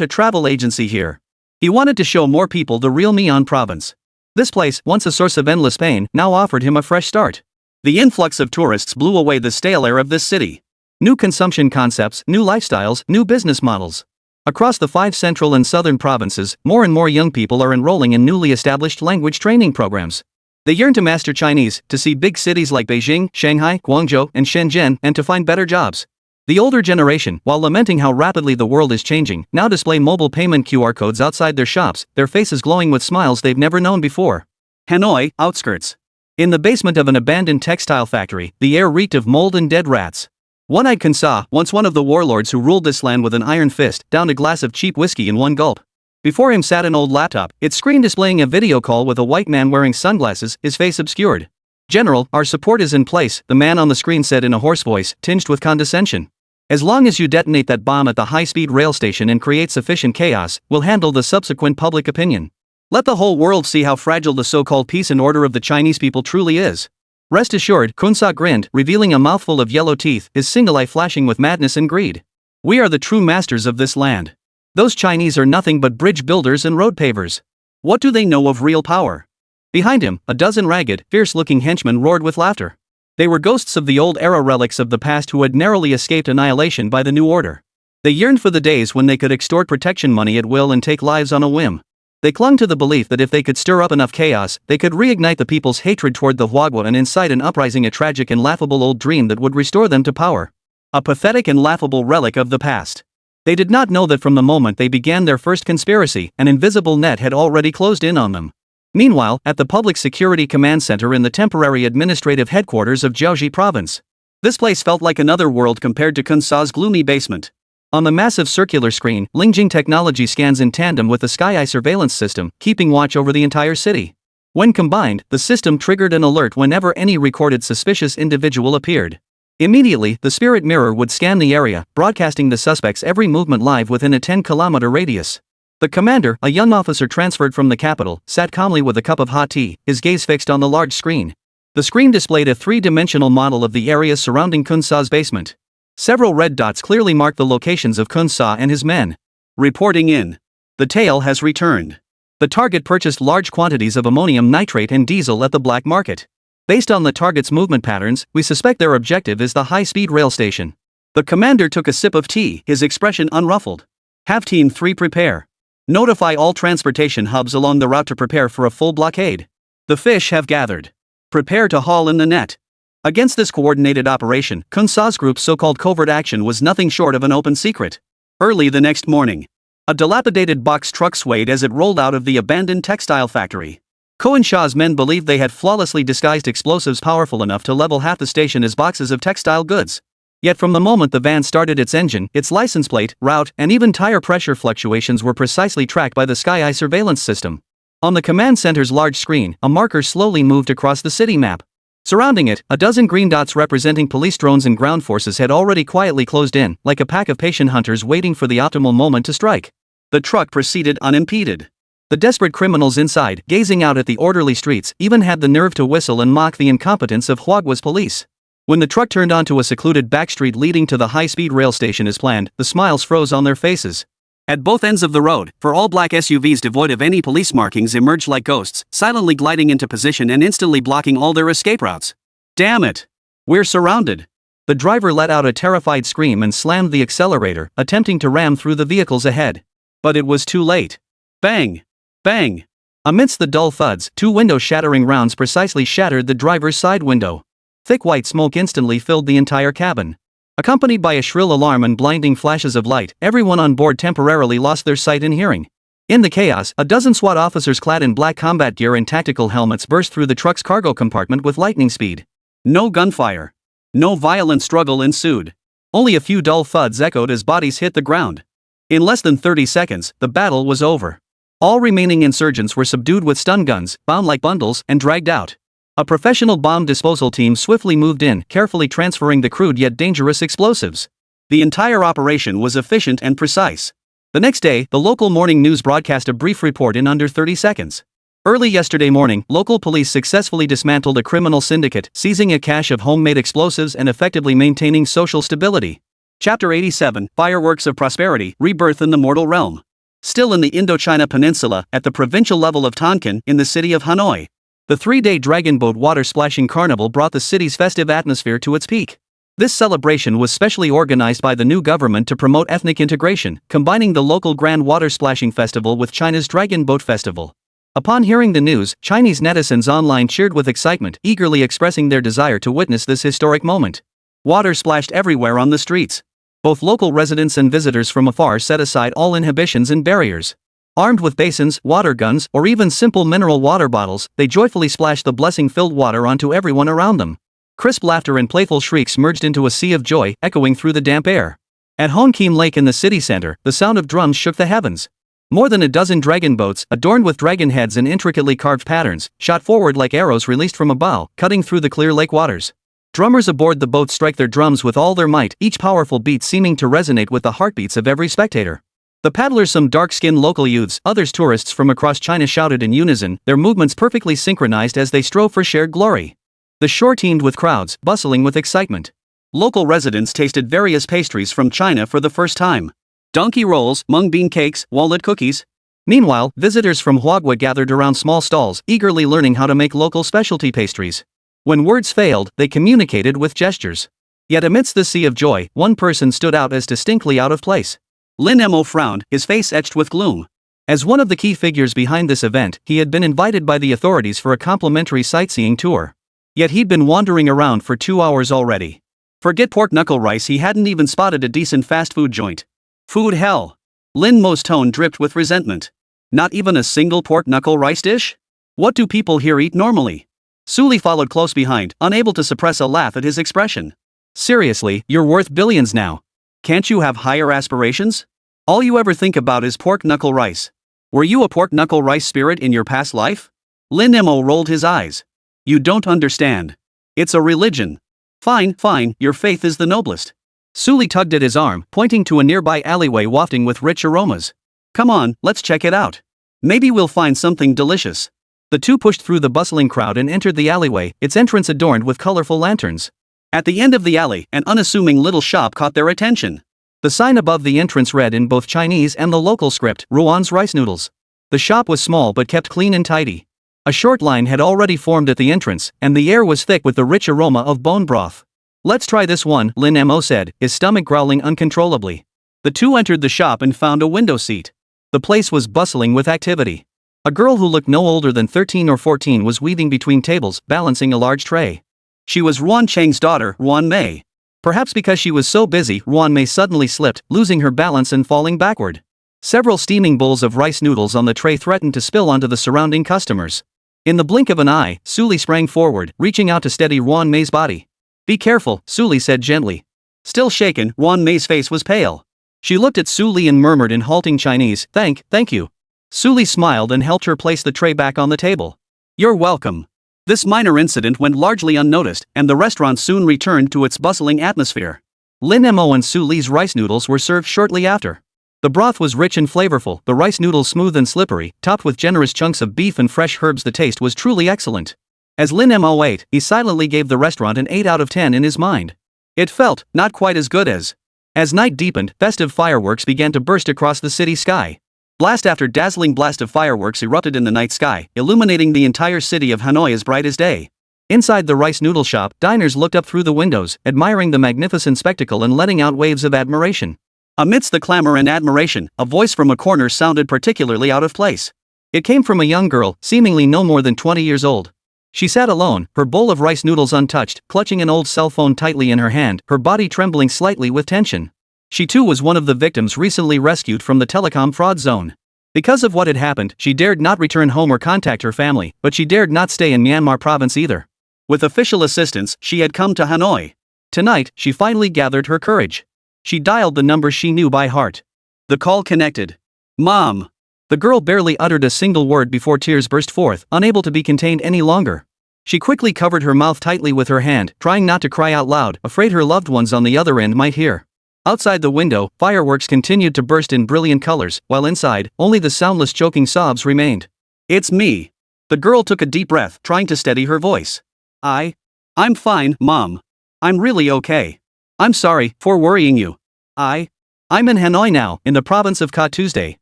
a travel agency here. He wanted to show more people the real Mian province. This place, once a source of endless pain, now offered him a fresh start. The influx of tourists blew away the stale air of this city. New consumption concepts, new lifestyles, new business models. Across the 5 central and southern provinces, more and more young people are enrolling in newly established language training programs. They yearn to master Chinese, to see big cities like Beijing, Shanghai, Guangzhou, and Shenzhen, and to find better jobs. The older generation, while lamenting how rapidly the world is changing, now display mobile payment QR codes outside their shops, their faces glowing with smiles they've never known before. Hanoi, outskirts. In the basement of an abandoned textile factory, the air reeked of mold and dead rats. One-eyed Kunsa, once one of the warlords who ruled this land with an iron fist, downed a glass of cheap whiskey in one gulp. Before him sat an old laptop, its screen displaying a video call with a white man wearing sunglasses, his face obscured. "General, our support is in place," the man on the screen said in a hoarse voice, tinged with condescension. "As long as you detonate that bomb at the high-speed rail station and create sufficient chaos, we'll handle the subsequent public opinion. Let the whole world see how fragile the so-called peace and order of the Chinese people truly is." Rest assured, Kunsa grinned, revealing a mouthful of yellow teeth, his single eye flashing with madness and greed. "We are the true masters of this land. Those Chinese are nothing but bridge builders and road pavers. What do they know of real power?" Behind him, a dozen ragged, fierce-looking henchmen roared with laughter. They were ghosts of the old era, relics of the past who had narrowly escaped annihilation by the new order. They yearned for the days when they could extort protection money at will and take lives on a whim. They clung to the belief that if they could stir up enough chaos, they could reignite the people's hatred toward the Huagua and incite an uprising, a tragic and laughable old dream that would restore them to power. A pathetic and laughable relic of the past. They did not know that from the moment they began their first conspiracy, an invisible net had already closed in on them. Meanwhile, at the Public Security Command Center in the temporary administrative headquarters of Jiaoxi Province. This place felt like another world compared to Kunsa's gloomy basement. On the massive circular screen, Lingjing technology scans in tandem with the Sky Eye surveillance system, keeping watch over the entire city. When combined, the system triggered an alert whenever any recorded suspicious individual appeared. Immediately, the spirit mirror would scan the area, broadcasting the suspect's every movement live within a 10-kilometer radius. The commander, a young officer transferred from the capital, sat calmly with a cup of hot tea, his gaze fixed on the large screen. The screen displayed a 3-dimensional model of the area surrounding Kunsa's basement. Several red dots clearly marked the locations of Kunsa and his men. Reporting in. The tale has returned. The target purchased large quantities of ammonium nitrate and diesel at the black market. Based on the target's movement patterns, we suspect their objective is the high-speed rail station. The commander took a sip of tea, his expression unruffled. Have Team 3 prepare. Notify all transportation hubs along the route to prepare for a full blockade. The fish have gathered. Prepare to haul in the net. Against this coordinated operation, Kunsa's group's so-called covert action was nothing short of an open secret. Early the next morning, a dilapidated box truck swayed as it rolled out of the abandoned textile factory. Cohen Shah's men believed they had flawlessly disguised explosives powerful enough to level half the station as boxes of textile goods. Yet from the moment the van started its engine, its license plate, route, and even tire pressure fluctuations were precisely tracked by the Sky Eye surveillance system. On the command center's large screen, a marker slowly moved across the city map. Surrounding it, a dozen green dots representing police drones and ground forces had already quietly closed in, like a pack of patient hunters waiting for the optimal moment to strike. The truck proceeded unimpeded. The desperate criminals inside, gazing out at the orderly streets, even had the nerve to whistle and mock the incompetence of Huagua's police. When the truck turned onto a secluded backstreet leading to the high-speed rail station as planned, the smiles froze on their faces. At both ends of the road, four all-black SUVs devoid of any police markings emerged like ghosts, silently gliding into position and instantly blocking all their escape routes. Damn it! We're surrounded. The driver let out a terrified scream and slammed the accelerator, attempting to ram through the vehicles ahead. But it was too late. Bang! Bang! Amidst the dull thuds, two window-shattering rounds precisely shattered the driver's side window. Thick white smoke instantly filled the entire cabin. Accompanied by a shrill alarm and blinding flashes of light, everyone on board temporarily lost their sight and hearing. In the chaos, a dozen SWAT officers clad in black combat gear and tactical helmets burst through the truck's cargo compartment with lightning speed. No gunfire. No violent struggle ensued. Only a few dull thuds echoed as bodies hit the ground. In less than 30 seconds, the battle was over. All remaining insurgents were subdued with stun guns, bound like bundles, and dragged out. A professional bomb disposal team swiftly moved in, carefully transferring the crude yet dangerous explosives. The entire operation was efficient and precise. The next day, the local morning news broadcast a brief report in under 30 seconds. Early yesterday morning, local police successfully dismantled a criminal syndicate, seizing a cache of homemade explosives and effectively maintaining social stability. Chapter 87, Fireworks of Prosperity, Rebirth in the Mortal Realm. Still in the Indochina Peninsula, at the provincial level of Tonkin, in the city of Hanoi. The three-day dragon boat water-splashing carnival brought the city's festive atmosphere to its peak. This celebration was specially organized by the new government to promote ethnic integration, combining the local Grand Water Splashing Festival with China's Dragon Boat Festival. Upon hearing the news, Chinese netizens online cheered with excitement, eagerly expressing their desire to witness this historic moment. Water splashed everywhere on the streets. Both local residents and visitors from afar set aside all inhibitions and barriers. Armed with basins, water guns, or even simple mineral water bottles, they joyfully splashed the blessing-filled water onto everyone around them. Crisp laughter and playful shrieks merged into a sea of joy, echoing through the damp air. At Hong Kim Lake in the city center, the sound of drums shook the heavens. More than a dozen dragon boats, adorned with dragon heads and intricately carved patterns, shot forward like arrows released from a bow, cutting through the clear lake waters. Drummers aboard the boat strike their drums with all their might, each powerful beat seeming to resonate with the heartbeats of every spectator. The paddlers, some dark-skinned local youths, others tourists from across China, shouted in unison, their movements perfectly synchronized as they strove for shared glory. The shore teemed with crowds, bustling with excitement. Local residents tasted various pastries from China for the first time. Donkey rolls, mung bean cakes, walnut cookies. Meanwhile, visitors from Huagua gathered around small stalls, eagerly learning how to make local specialty pastries. When words failed, they communicated with gestures. Yet amidst the sea of joy, one person stood out as distinctly out of place. Lin Mo frowned, his face etched with gloom. As one of the key figures behind this event, he had been invited by the authorities for a complimentary sightseeing tour. Yet he'd been wandering around for 2 hours already. Forget pork knuckle rice, he hadn't even spotted a decent fast food joint. Food hell. Lin Mo's tone dripped with resentment. Not even a single pork knuckle rice dish? What do people here eat normally? Suli followed close behind, unable to suppress a laugh at his expression. Seriously, you're worth billions now. Can't you have higher aspirations? All you ever think about is pork knuckle rice. Were you a pork knuckle rice spirit in your past life? Lin Mo rolled his eyes. You don't understand. It's a religion. Fine, your faith is the noblest. Suli tugged at his arm, pointing to a nearby alleyway wafting with rich aromas. Come on, let's check it out. Maybe we'll find something delicious. The two pushed through the bustling crowd and entered the alleyway, its entrance adorned with colorful lanterns. At the end of the alley, an unassuming little shop caught their attention. The sign above the entrance read in both Chinese and the local script, Ruan's Rice Noodles. The shop was small but kept clean and tidy. A short line had already formed at the entrance, and the air was thick with the rich aroma of bone broth. Let's try this one, Lin Mo said, his stomach growling uncontrollably. The two entered the shop and found a window seat. The place was bustling with activity. A girl who looked no older than 13 or 14 was weaving between tables, balancing a large tray. She was Ruan Cheng's daughter, Ruan Mei. Perhaps because she was so busy, Ruan Mei suddenly slipped, losing her balance and falling backward. Several steaming bowls of rice noodles on the tray threatened to spill onto the surrounding customers. In the blink of an eye, Suli sprang forward, reaching out to steady Ruan Mei's body. Be careful, Suli said gently. Still shaken, Ruan Mei's face was pale. She looked at Suli and murmured in halting Chinese, thank you. Suli smiled and helped her place the tray back on the table. You're welcome. This minor incident went largely unnoticed, and the restaurant soon returned to its bustling atmosphere. Lin Mo and Suli's rice noodles were served shortly after. The broth was rich and flavorful, the rice noodles smooth and slippery, topped with generous chunks of beef and fresh herbs. The taste was truly excellent. As Lin Mo ate, he silently gave the restaurant an 8 out of 10 in his mind. It felt not quite as good as. As night deepened, festive fireworks began to burst across the city sky. Blast after dazzling blast of fireworks erupted in the night sky, illuminating the entire city of Hanoi as bright as day. Inside the rice noodle shop, diners looked up through the windows, admiring the magnificent spectacle and letting out waves of admiration. Amidst the clamor and admiration, a voice from a corner sounded particularly out of place. It came from a young girl, seemingly no more than 20 years old. She sat alone, her bowl of rice noodles untouched, clutching an old cell phone tightly in her hand, her body trembling slightly with tension. She too was one of the victims recently rescued from the telecom fraud zone. Because of what had happened, she dared not return home or contact her family, but she dared not stay in Myanmar province either. With official assistance, she had come to Hanoi. Tonight, she finally gathered her courage. She dialed the number she knew by heart. The call connected. Mom. The girl barely uttered a single word before tears burst forth, unable to be contained any longer. She quickly covered her mouth tightly with her hand, trying not to cry out loud, afraid her loved ones on the other end might hear. Outside the window, fireworks continued to burst in brilliant colors, while inside, only the soundless choking sobs remained. It's me. The girl took a deep breath, trying to steady her voice. I'm fine, Mom. I'm really okay. I'm sorry for worrying you. I'm in Hanoi now, in the province of Ka Tuesday.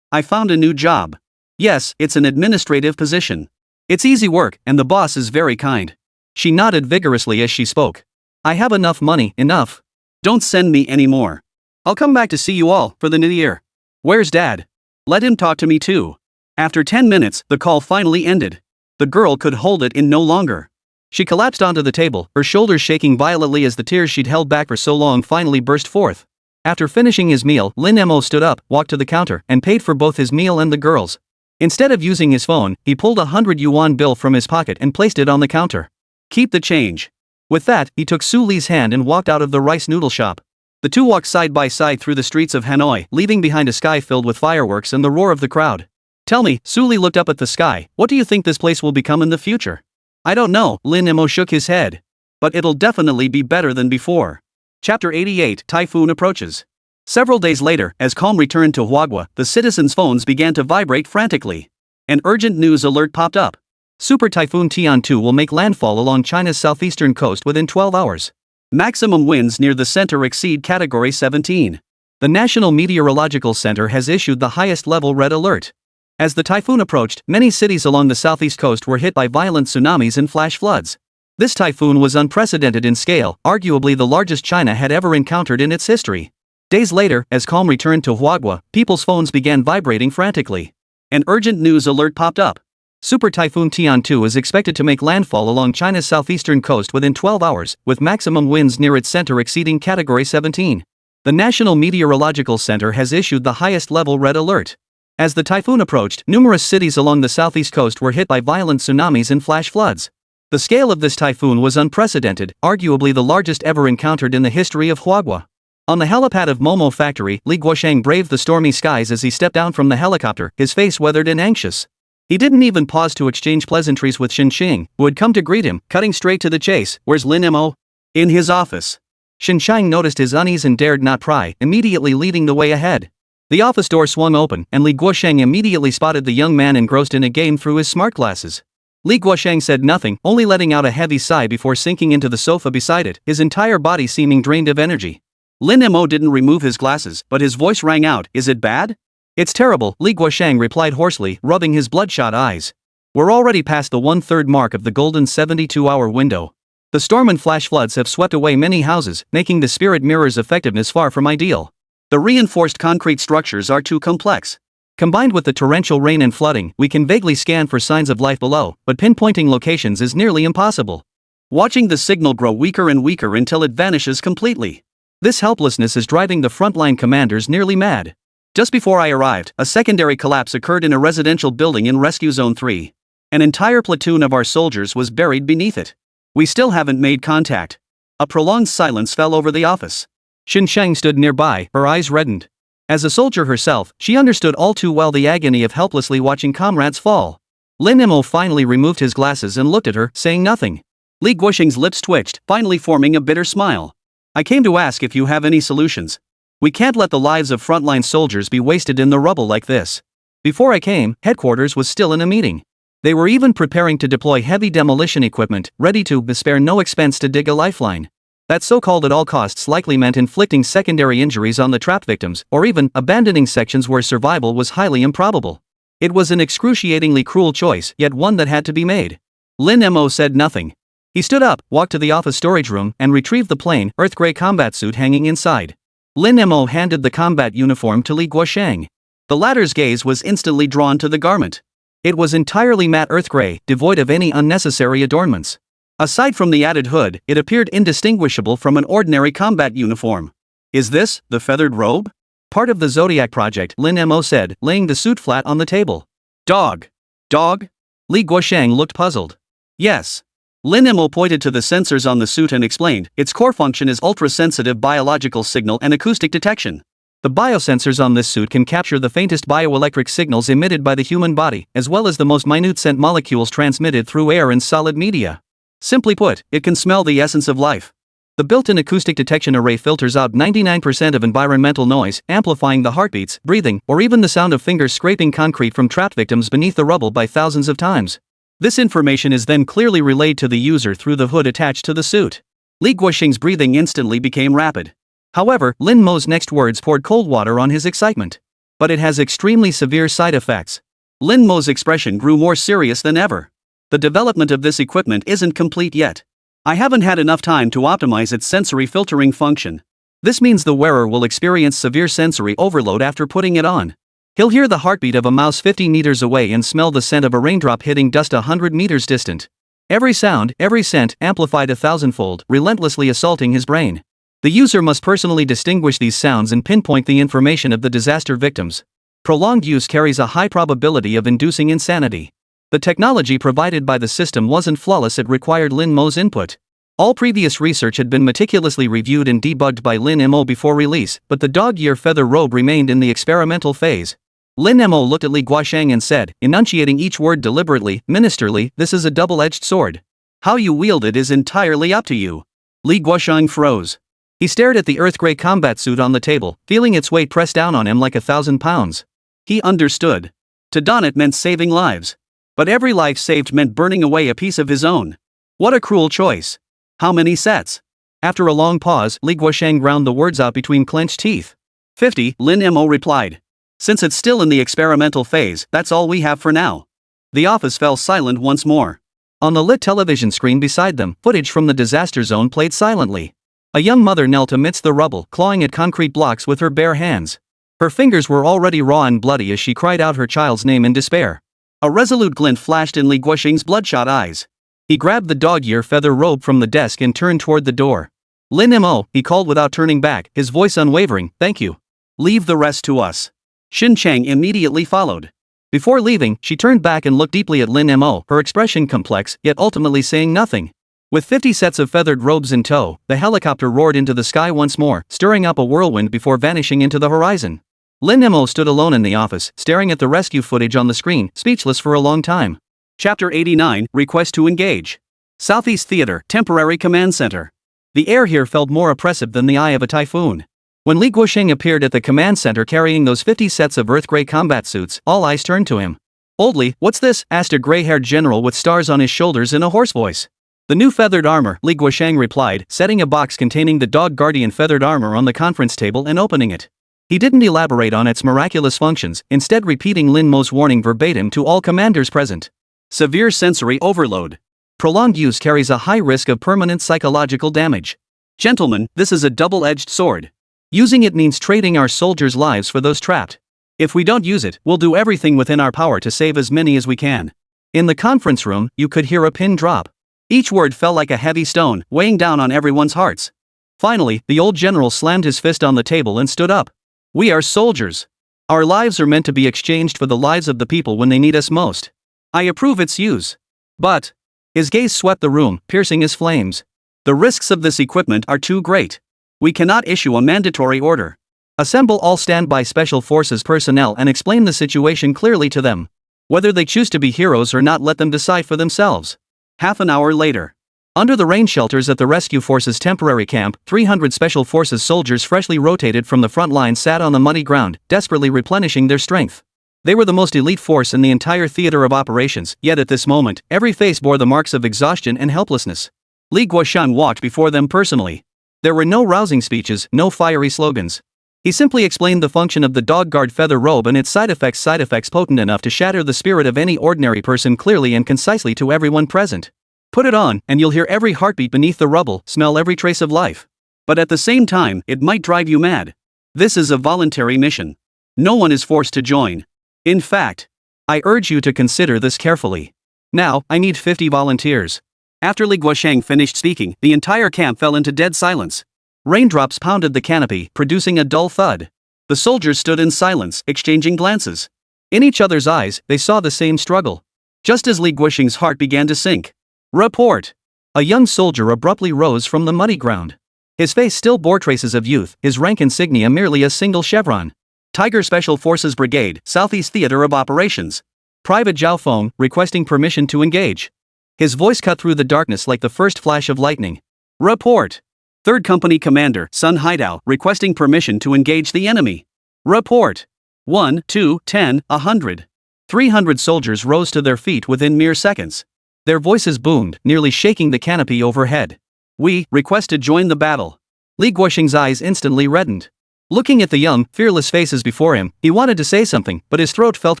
I found a new job. Yes, it's an administrative position. It's easy work, and the boss is very kind. She nodded vigorously as she spoke. I have enough money, enough. Don't send me any more. I'll come back to see you all for the new year. Where's Dad? Let him talk to me too. After 10 minutes, the call finally ended. The girl could hold it in no longer. She collapsed onto the table, her shoulders shaking violently as the tears she'd held back for so long finally burst forth. After finishing his meal, Lin Mo stood up, walked to the counter, and paid for both his meal and the girls. Instead of using his phone, he pulled a 100 yuan bill from his pocket and placed it on the counter. Keep the change. With that, he took Su Li's hand and walked out of the rice noodle shop. The two walked side by side through the streets of Hanoi, leaving behind a sky filled with fireworks and the roar of the crowd. Tell me, Su Li looked up at the sky, what do you think this place will become in the future? I don't know, Lin Mo shook his head. But it'll definitely be better than before. Chapter 88 Typhoon Approaches. Several days later, as calm returned to Huagua, the citizens' phones began to vibrate frantically. An urgent news alert popped up. Super Typhoon Tian-2 will make landfall along China's southeastern coast within 12 hours. Maximum winds near the center exceed Category 17. The National Meteorological Center has issued the highest level red alert. As the typhoon approached, many cities along the southeast coast were hit by violent tsunamis and flash floods. This typhoon was unprecedented in scale, arguably the largest China had ever encountered in its history. Days later, as calm returned to Huagua, people's phones began vibrating frantically. An urgent news alert popped up. Super Typhoon Tian-2 is expected to make landfall along China's southeastern coast within 12 hours, with maximum winds near its center exceeding Category 17. The National Meteorological Center has issued the highest level red alert. As the typhoon approached, numerous cities along the southeast coast were hit by violent tsunamis and flash floods. The scale of this typhoon was unprecedented, arguably the largest ever encountered in the history of Huagua. On the helipad of Momo Factory, Li Guosheng braved the stormy skies as he stepped down from the helicopter, his face weathered and anxious. He didn't even pause to exchange pleasantries with Xinxing, who had come to greet him, cutting straight to the chase. Where's Lin Mo? In his office. Xinxing noticed his unease and dared not pry, immediately leading the way ahead. The office door swung open, and Li Guosheng immediately spotted the young man engrossed in a game through his smart glasses. Li Guosheng said nothing, only letting out a heavy sigh before sinking into the sofa beside it, his entire body seeming drained of energy. Lin Mo didn't remove his glasses, but his voice rang out, "Is it bad?" "It's terrible," Li Guosheng replied hoarsely, rubbing his bloodshot eyes. "We're already past the 1/3 mark of the golden 72-hour window. The storm and flash floods have swept away many houses, making the spirit mirror's effectiveness far from ideal. The reinforced concrete structures are too complex. Combined with the torrential rain and flooding, we can vaguely scan for signs of life below, but pinpointing locations is nearly impossible. Watching the signal grow weaker and weaker until it vanishes completely. This helplessness is driving the frontline commanders nearly mad. Just before I arrived, a secondary collapse occurred in a residential building in Rescue Zone 3. An entire platoon of our soldiers was buried beneath it. We still haven't made contact." A prolonged silence fell over the office. Xinsheng stood nearby, her eyes reddened. As a soldier herself, she understood all too well the agony of helplessly watching comrades fall. Lin Mo finally removed his glasses and looked at her, saying nothing. Li Guosheng's lips twitched, finally forming a bitter smile. "I came to ask if you have any solutions. We can't let the lives of frontline soldiers be wasted in the rubble like this. Before I came, headquarters was still in a meeting. They were even preparing to deploy heavy demolition equipment, ready to spare no expense to dig a lifeline. That so-called at all costs likely meant inflicting secondary injuries on the trapped victims, or even abandoning sections where survival was highly improbable. It was an excruciatingly cruel choice, yet one that had to be made. Lin Mo said nothing. He stood up, walked to the office storage room, and retrieved the plain, earth gray combat suit hanging inside. Lin Mo handed the combat uniform to Li Guosheng. The latter's gaze was instantly drawn to the garment. It was entirely matte earth gray, devoid of any unnecessary adornments. Aside from the added hood, it appeared indistinguishable from an ordinary combat uniform. Is this the feathered robe? Part of the Zodiac project, Lin Mo said, laying the suit flat on the table. Dog. Dog? Li Guosheng looked puzzled. Yes. Lin Mo pointed to the sensors on the suit and explained, its core function is ultra-sensitive biological signal and acoustic detection. The biosensors on this suit can capture the faintest bioelectric signals emitted by the human body, as well as the most minute scent molecules transmitted through air and solid media. Simply put, it can smell the essence of life. The built-in acoustic detection array filters out 99% of environmental noise, amplifying the heartbeats, breathing, or even the sound of fingers scraping concrete from trapped victims beneath the rubble by thousands of times. This information is then clearly relayed to the user through the hood attached to the suit. Li Guosheng's breathing instantly became rapid. However, Lin Mo's next words poured cold water on his excitement. But it has extremely severe side effects. Lin Mo's expression grew more serious than ever. The development of this equipment isn't complete yet. I haven't had enough time to optimize its sensory filtering function. This means the wearer will experience severe sensory overload after putting it on. He'll hear the heartbeat of a mouse 50 meters away and smell the scent of a raindrop hitting dust 100 meters distant. Every sound, every scent, amplified 1,000-fold, relentlessly assaulting his brain. The user must personally distinguish these sounds and pinpoint the information of the disaster victims. Prolonged use carries a high probability of inducing insanity. The technology provided by the system wasn't flawless, it required Lin Mo's input. All previous research had been meticulously reviewed and debugged by Lin Mo before release, but the dog-ear feather robe remained in the experimental phase. Lin Mo looked at Li Guosheng and said, enunciating each word deliberately, "Ministerly, this is a double-edged sword. How you wield it is entirely up to you." Li Guosheng froze. He stared at the earth-gray combat suit on the table, feeling its weight press down on him like 1,000 pounds. He understood. To don it meant saving lives. But every life saved meant burning away a piece of his own. What a cruel choice. How many sets? After a long pause, Li Guosheng ground the words out between clenched teeth. 50, Lin Mo replied. Since it's still in the experimental phase, that's all we have for now. The office fell silent once more. On the lit television screen beside them, footage from the disaster zone played silently. A young mother knelt amidst the rubble, clawing at concrete blocks with her bare hands. Her fingers were already raw and bloody as she cried out her child's name in despair. A resolute glint flashed in Li Guosheng's bloodshot eyes. He grabbed the dog-ear feather robe from the desk and turned toward the door. Lin Mo, he called without turning back, his voice unwavering, "Thank you. Leave the rest to us." Xin Cheng immediately followed. Before leaving, she turned back and looked deeply at Lin Mo, her expression complex, yet ultimately saying nothing. With 50 sets of feathered robes in tow, the helicopter roared into the sky once more, stirring up a whirlwind before vanishing into the horizon. Lin Mo stood alone in the office, staring at the rescue footage on the screen, speechless for a long time. Chapter 89, Request to Engage. Southeast Theater, Temporary Command Center. The air here felt more oppressive than the eye of a typhoon. When Li Guosheng appeared at the command center carrying those 50 sets of earth-gray combat suits, all eyes turned to him. "Oldly, what's this?" asked a gray-haired general with stars on his shoulders in a hoarse voice. "The new feathered armor," Li Guosheng replied, setting a box containing the dog guardian feathered armor on the conference table and opening it. He didn't elaborate on its miraculous functions, instead repeating Lin Mo's warning verbatim to all commanders present. Severe sensory overload. Prolonged use carries a high risk of permanent psychological damage. Gentlemen, this is a double-edged sword. Using it means trading our soldiers' lives for those trapped. If we don't use it, we'll do everything within our power to save as many as we can. In the conference room, you could hear a pin drop. Each word fell like a heavy stone, weighing down on everyone's hearts. Finally, the old general slammed his fist on the table and stood up. "We are soldiers. Our lives are meant to be exchanged for the lives of the people when they need us most. I approve its use. But..." His gaze swept the room, piercing as flames. "The risks of this equipment are too great. We cannot issue a mandatory order. Assemble all standby special forces personnel and explain the situation clearly to them. Whether they choose to be heroes or not, let them decide for themselves." Half an hour later. Under the rain shelters at the Rescue Force's temporary camp, 300 Special Forces soldiers freshly rotated from the front line sat on the muddy ground, desperately replenishing their strength. They were the most elite force in the entire theater of operations, yet at this moment, every face bore the marks of exhaustion and helplessness. Li Guoshan walked before them personally. There were no rousing speeches, no fiery slogans. He simply explained the function of the dog guard feather robe and its side effects potent enough to shatter the spirit of any ordinary person clearly and concisely to everyone present. Put it on, and you'll hear every heartbeat beneath the rubble, smell every trace of life. But at the same time, it might drive you mad. This is a voluntary mission. No one is forced to join. In fact, I urge you to consider this carefully. Now, I need 50 volunteers. After Li Guoshang finished speaking, the entire camp fell into dead silence. Raindrops pounded the canopy, producing a dull thud. The soldiers stood in silence, exchanging glances. In each other's eyes, they saw the same struggle. Just as Li Guoshang's heart began to sink. Report! A young soldier abruptly rose from the muddy ground. His face still bore traces of youth, his rank insignia merely a single chevron. Tiger Special Forces Brigade, Southeast Theater of Operations. Private Zhao Feng, requesting permission to engage. His voice cut through the darkness like the first flash of lightning. Report! 3rd Company Commander, Sun Haidao, requesting permission to engage the enemy. Report! 1, 2, 10, 100. 300 soldiers rose to their feet within mere seconds. Their voices boomed, nearly shaking the canopy overhead. We request to join the battle. Li Guoshang's eyes instantly reddened. Looking at the young, fearless faces before him, he wanted to say something, but his throat felt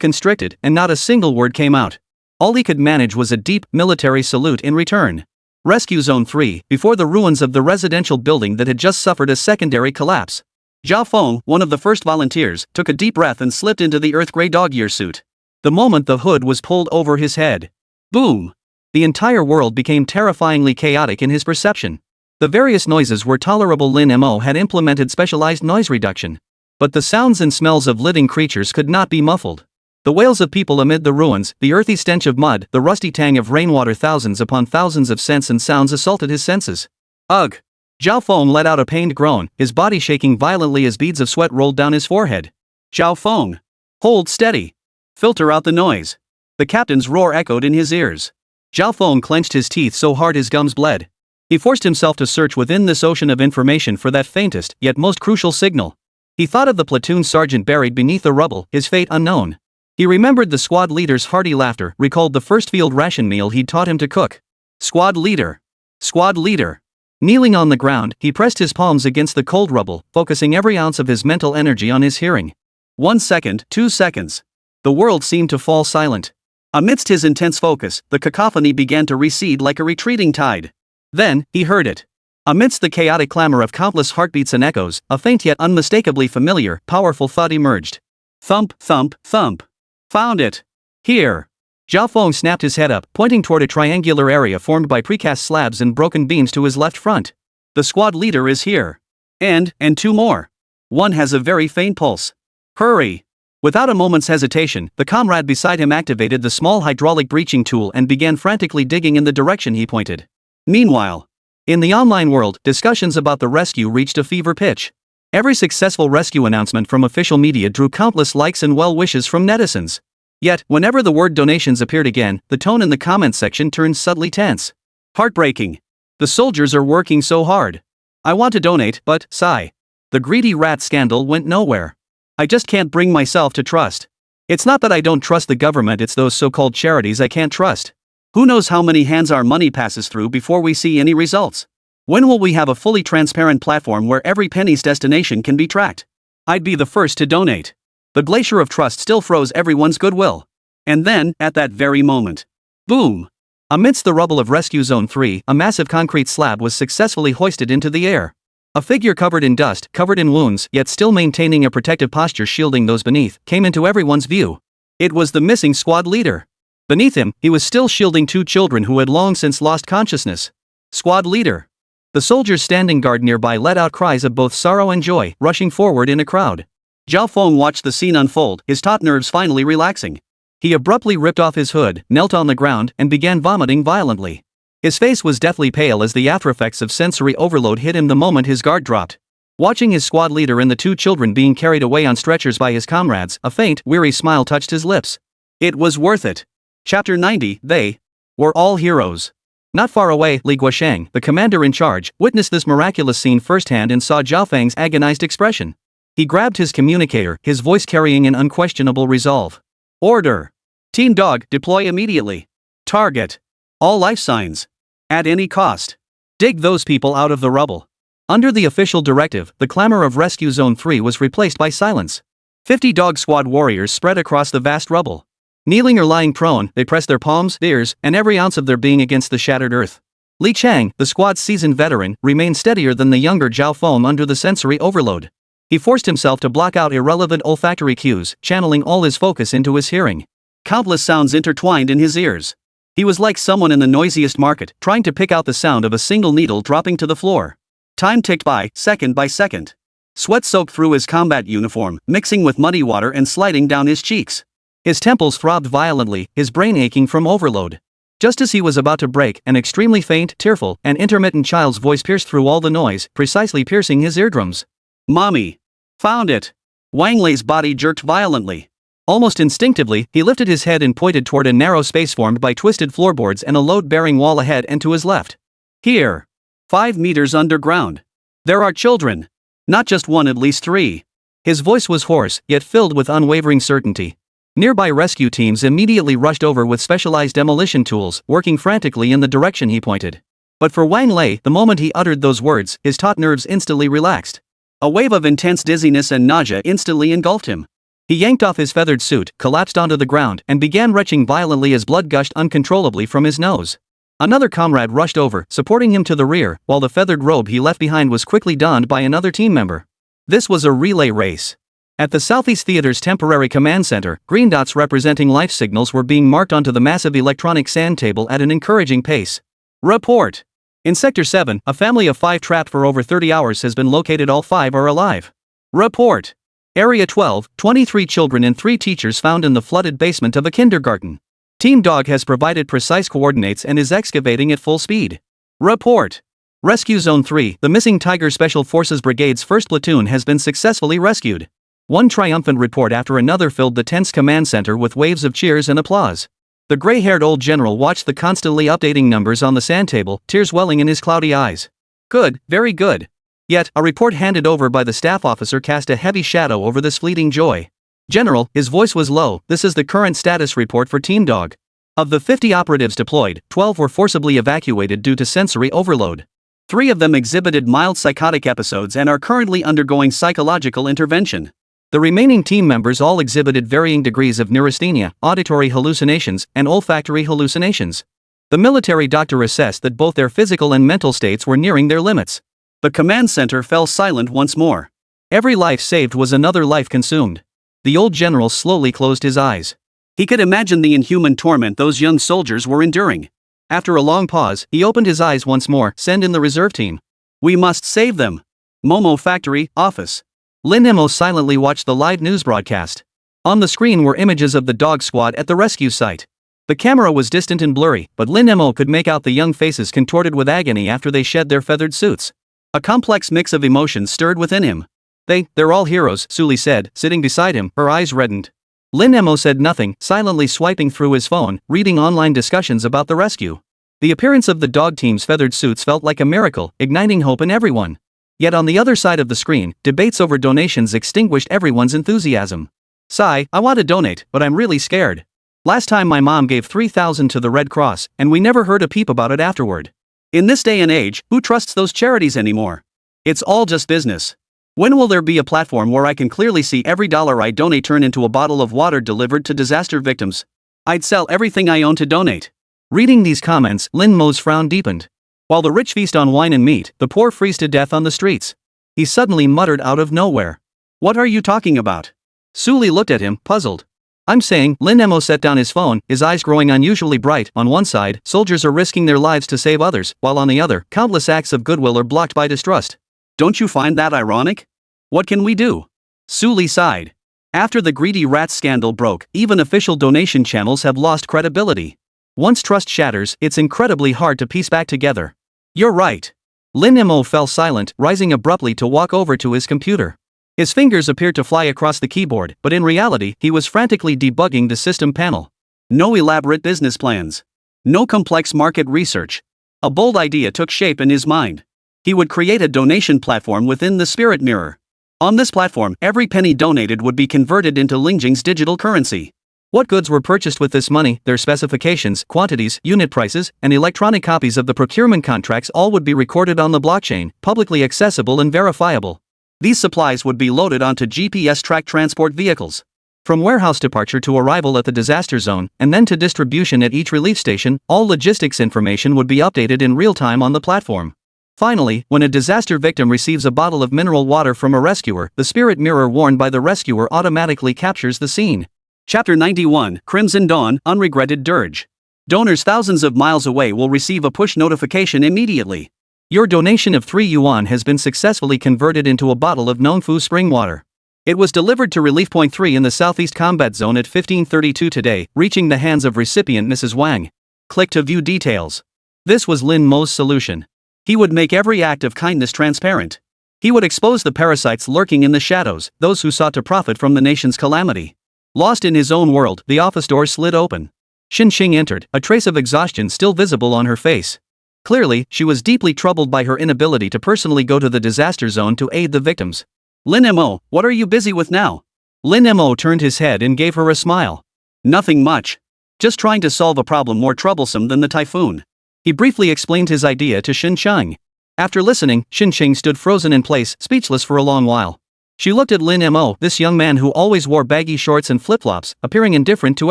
constricted, and not a single word came out. All he could manage was a deep, military salute in return. Rescue Zone 3, before the ruins of the residential building that had just suffered a secondary collapse. Zhao Feng, one of the first volunteers, took a deep breath and slipped into the earth-gray dog-ear suit. The moment the hood was pulled over his head. Boom! The entire world became terrifyingly chaotic in his perception. The various noises were tolerable. Lin Mo had implemented specialized noise reduction. But the sounds and smells of living creatures could not be muffled. The wails of people amid the ruins, the earthy stench of mud, the rusty tang of rainwater, thousands upon thousands of scents and sounds assaulted his senses. Ugh! Zhao Feng let out a pained groan, his body shaking violently as beads of sweat rolled down his forehead. Zhao Feng! Hold steady! Filter out the noise! The captain's roar echoed in his ears. Zhao Feng clenched his teeth so hard his gums bled. He forced himself to search within this ocean of information for that faintest, yet most crucial signal. He thought of the platoon sergeant buried beneath the rubble, his fate unknown. He remembered the squad leader's hearty laughter, recalled the first field ration meal he'd taught him to cook. Squad leader! Squad leader! Kneeling on the ground, he pressed his palms against the cold rubble, focusing every ounce of his mental energy on his hearing. 1 second, 2 seconds. The world seemed to fall silent. Amidst his intense focus, the cacophony began to recede like a retreating tide. Then, he heard it. Amidst the chaotic clamor of countless heartbeats and echoes, a faint yet unmistakably familiar, powerful thud emerged. Thump, thump, thump. Found it. Here. Zhao Feng snapped his head up, pointing toward a triangular area formed by precast slabs and broken beams to his left front. The squad leader is here. And 2 more. One has a very faint pulse. Hurry. Without a moment's hesitation, the comrade beside him activated the small hydraulic breaching tool and began frantically digging in the direction he pointed. Meanwhile, in the online world, discussions about the rescue reached a fever pitch. Every successful rescue announcement from official media drew countless likes and well wishes from netizens. Yet, whenever the word donations appeared again, the tone in the comments section turned subtly tense. Heartbreaking. The soldiers are working so hard. I want to donate, but, sigh. The greedy rat scandal went nowhere. I just can't bring myself to trust. It's not that I don't trust the government, it's those so-called charities I can't trust. Who knows how many hands our money passes through before we see any results? When will we have a fully transparent platform where every penny's destination can be tracked? I'd be the first to donate. The glacier of trust still froze everyone's goodwill. And then, at that very moment, boom! Amidst the rubble of Rescue Zone 3, a massive concrete slab was successfully hoisted into the air. A figure covered in dust, covered in wounds, yet still maintaining a protective posture shielding those beneath, came into everyone's view. It was the missing squad leader. Beneath him, he was still shielding 2 children who had long since lost consciousness. Squad leader. The soldiers standing guard nearby let out cries of both sorrow and joy, rushing forward in a crowd. Zhao Feng watched the scene unfold, his taut nerves finally relaxing. He abruptly ripped off his hood, knelt on the ground, and began vomiting violently. His face was deathly pale as the aftereffects of sensory overload hit him the moment his guard dropped. Watching his squad leader and the 2 children being carried away on stretchers by his comrades, a faint, weary smile touched his lips. It was worth it. Chapter 90, They were all heroes. Not far away, Li Guosheng, the commander in charge, witnessed this miraculous scene firsthand and saw Zhao Feng's agonized expression. He grabbed his communicator, his voice carrying an unquestionable resolve. Order! Team Dog, deploy immediately. Target. All life signs. At any cost. Dig those people out of the rubble. Under the official directive, the clamor of Rescue Zone 3 was replaced by silence. 50 dog squad warriors spread across the vast rubble. Kneeling or lying prone, they pressed their palms, ears, and every ounce of their being against the shattered earth. Li Chang, the squad's seasoned veteran, remained steadier than the younger Zhao Feng under the sensory overload. He forced himself to block out irrelevant olfactory cues, channeling all his focus into his hearing. Countless sounds intertwined in his ears. He was like someone in the noisiest market, trying to pick out the sound of a single needle dropping to the floor. Time ticked by, second by second. Sweat soaked through his combat uniform, mixing with muddy water and sliding down his cheeks. His temples throbbed violently, his brain aching from overload. Just as he was about to break, an extremely faint, tearful, and intermittent child's voice pierced through all the noise, precisely piercing his eardrums. Mommy! Found it! Wang Lei's body jerked violently. Almost instinctively, he lifted his head and pointed toward a narrow space formed by twisted floorboards and a load-bearing wall ahead and to his left. Here! 5 meters underground. There are children. Not just one, at least 3. His voice was hoarse, yet filled with unwavering certainty. Nearby rescue teams immediately rushed over with specialized demolition tools, working frantically in the direction he pointed. But for Wang Lei, the moment he uttered those words, his taut nerves instantly relaxed. A wave of intense dizziness and nausea instantly engulfed him. He yanked off his feathered suit, collapsed onto the ground, and began retching violently as blood gushed uncontrollably from his nose. Another comrade rushed over, supporting him to the rear, while the feathered robe he left behind was quickly donned by another team member. This was a relay race. At the Southeast Theater's temporary command center, green dots representing life signals were being marked onto the massive electronic sand table at an encouraging pace. Report! In Sector 7, a family of 5 trapped for over 30 hours has been located. All 5 are alive. Report! Area 12, 23 children and 3 teachers found in the flooded basement of a kindergarten. Team Dog has provided precise coordinates and is excavating at full speed. Report! Rescue Zone 3, the missing Tiger Special Forces Brigade's 1st platoon has been successfully rescued. One triumphant report after another filled the tense command center with waves of cheers and applause. The gray-haired old general watched the constantly updating numbers on the sand table, tears welling in his cloudy eyes. Good, very good. Yet, a report handed over by the staff officer cast a heavy shadow over this fleeting joy. General, his voice was low, this is the current status report for Team Dog. Of the 50 operatives deployed, 12 were forcibly evacuated due to sensory overload. 3 of them exhibited mild psychotic episodes and are currently undergoing psychological intervention. The remaining team members all exhibited varying degrees of neurasthenia, auditory hallucinations, and olfactory hallucinations. The military doctor assessed that both their physical and mental states were nearing their limits. The command center fell silent once more. Every life saved was another life consumed. The old general slowly closed his eyes. He could imagine the inhuman torment those young soldiers were enduring. After a long pause, he opened his eyes once more. Send in the reserve team. We must save them. Momo Factory, Office. Lin Mo silently watched the live news broadcast. On the screen were images of the dog squad at the rescue site. The camera was distant and blurry, but Lin Mo could make out the young faces contorted with agony after they shed their feathered suits. A complex mix of emotions stirred within him. They're all heroes, Suli said, sitting beside him, her eyes reddened. Lin Mo said nothing, silently swiping through his phone, reading online discussions about the rescue. The appearance of the dog team's feathered suits felt like a miracle, igniting hope in everyone. Yet on the other side of the screen, debates over donations extinguished everyone's enthusiasm. Sigh, I want to donate, but I'm really scared. Last time my mom gave $3,000 to the Red Cross, and we never heard a peep about it afterward. In this day and age, who trusts those charities anymore? It's all just business. When will there be a platform where I can clearly see every dollar I donate turn into a bottle of water delivered to disaster victims? I'd sell everything I own to donate. Reading these comments, Lin Mo's frown deepened. While the rich feast on wine and meat, the poor freeze to death on the streets. He suddenly muttered out of nowhere. What are you talking about? Suli looked at him, puzzled. I'm saying, Lin Mo set down his phone, his eyes growing unusually bright. On one side, soldiers are risking their lives to save others, while on the other, countless acts of goodwill are blocked by distrust. Don't you find that ironic? What can we do? Suli sighed. After the greedy rats scandal broke, even official donation channels have lost credibility. Once trust shatters, it's incredibly hard to piece back together. You're right. Lin Mo fell silent, rising abruptly to walk over to his computer. His fingers appeared to fly across the keyboard, but in reality, he was frantically debugging the system panel. No elaborate business plans. No complex market research. A bold idea took shape in his mind. He would create a donation platform within the spirit mirror. On this platform, every penny donated would be converted into Lingjing's digital currency. What goods were purchased with this money, their specifications, quantities, unit prices, and electronic copies of the procurement contracts all would be recorded on the blockchain, publicly accessible and verifiable. These supplies would be loaded onto GPS-tracked transport vehicles. From warehouse departure to arrival at the disaster zone, and then to distribution at each relief station, all logistics information would be updated in real time on the platform. Finally, when a disaster victim receives a bottle of mineral water from a rescuer, the spirit mirror worn by the rescuer automatically captures the scene. Chapter 91, Crimson Dawn, Unregretted Dirge. Donors thousands of miles away will receive a push notification immediately. Your donation of 3 yuan has been successfully converted into a bottle of Nongfu spring water. It was delivered to Relief Point 3 in the Southeast Combat Zone at 15:32 today, reaching the hands of recipient Mrs. Wang. Click to view details. This was Lin Mo's solution. He would make every act of kindness transparent. He would expose the parasites lurking in the shadows, those who sought to profit from the nation's calamity. Lost in his own world, the office door slid open. Xinxing entered, a trace of exhaustion still visible on her face. Clearly, she was deeply troubled by her inability to personally go to the disaster zone to aid the victims. Lin Mo, what are you busy with now? Lin Mo turned his head and gave her a smile. Nothing much. Just trying to solve a problem more troublesome than the typhoon. He briefly explained his idea to Xinxing. After listening, Xinxing stood frozen in place, speechless for a long while. She looked at Lin Mo, this young man who always wore baggy shorts and flip-flops, appearing indifferent to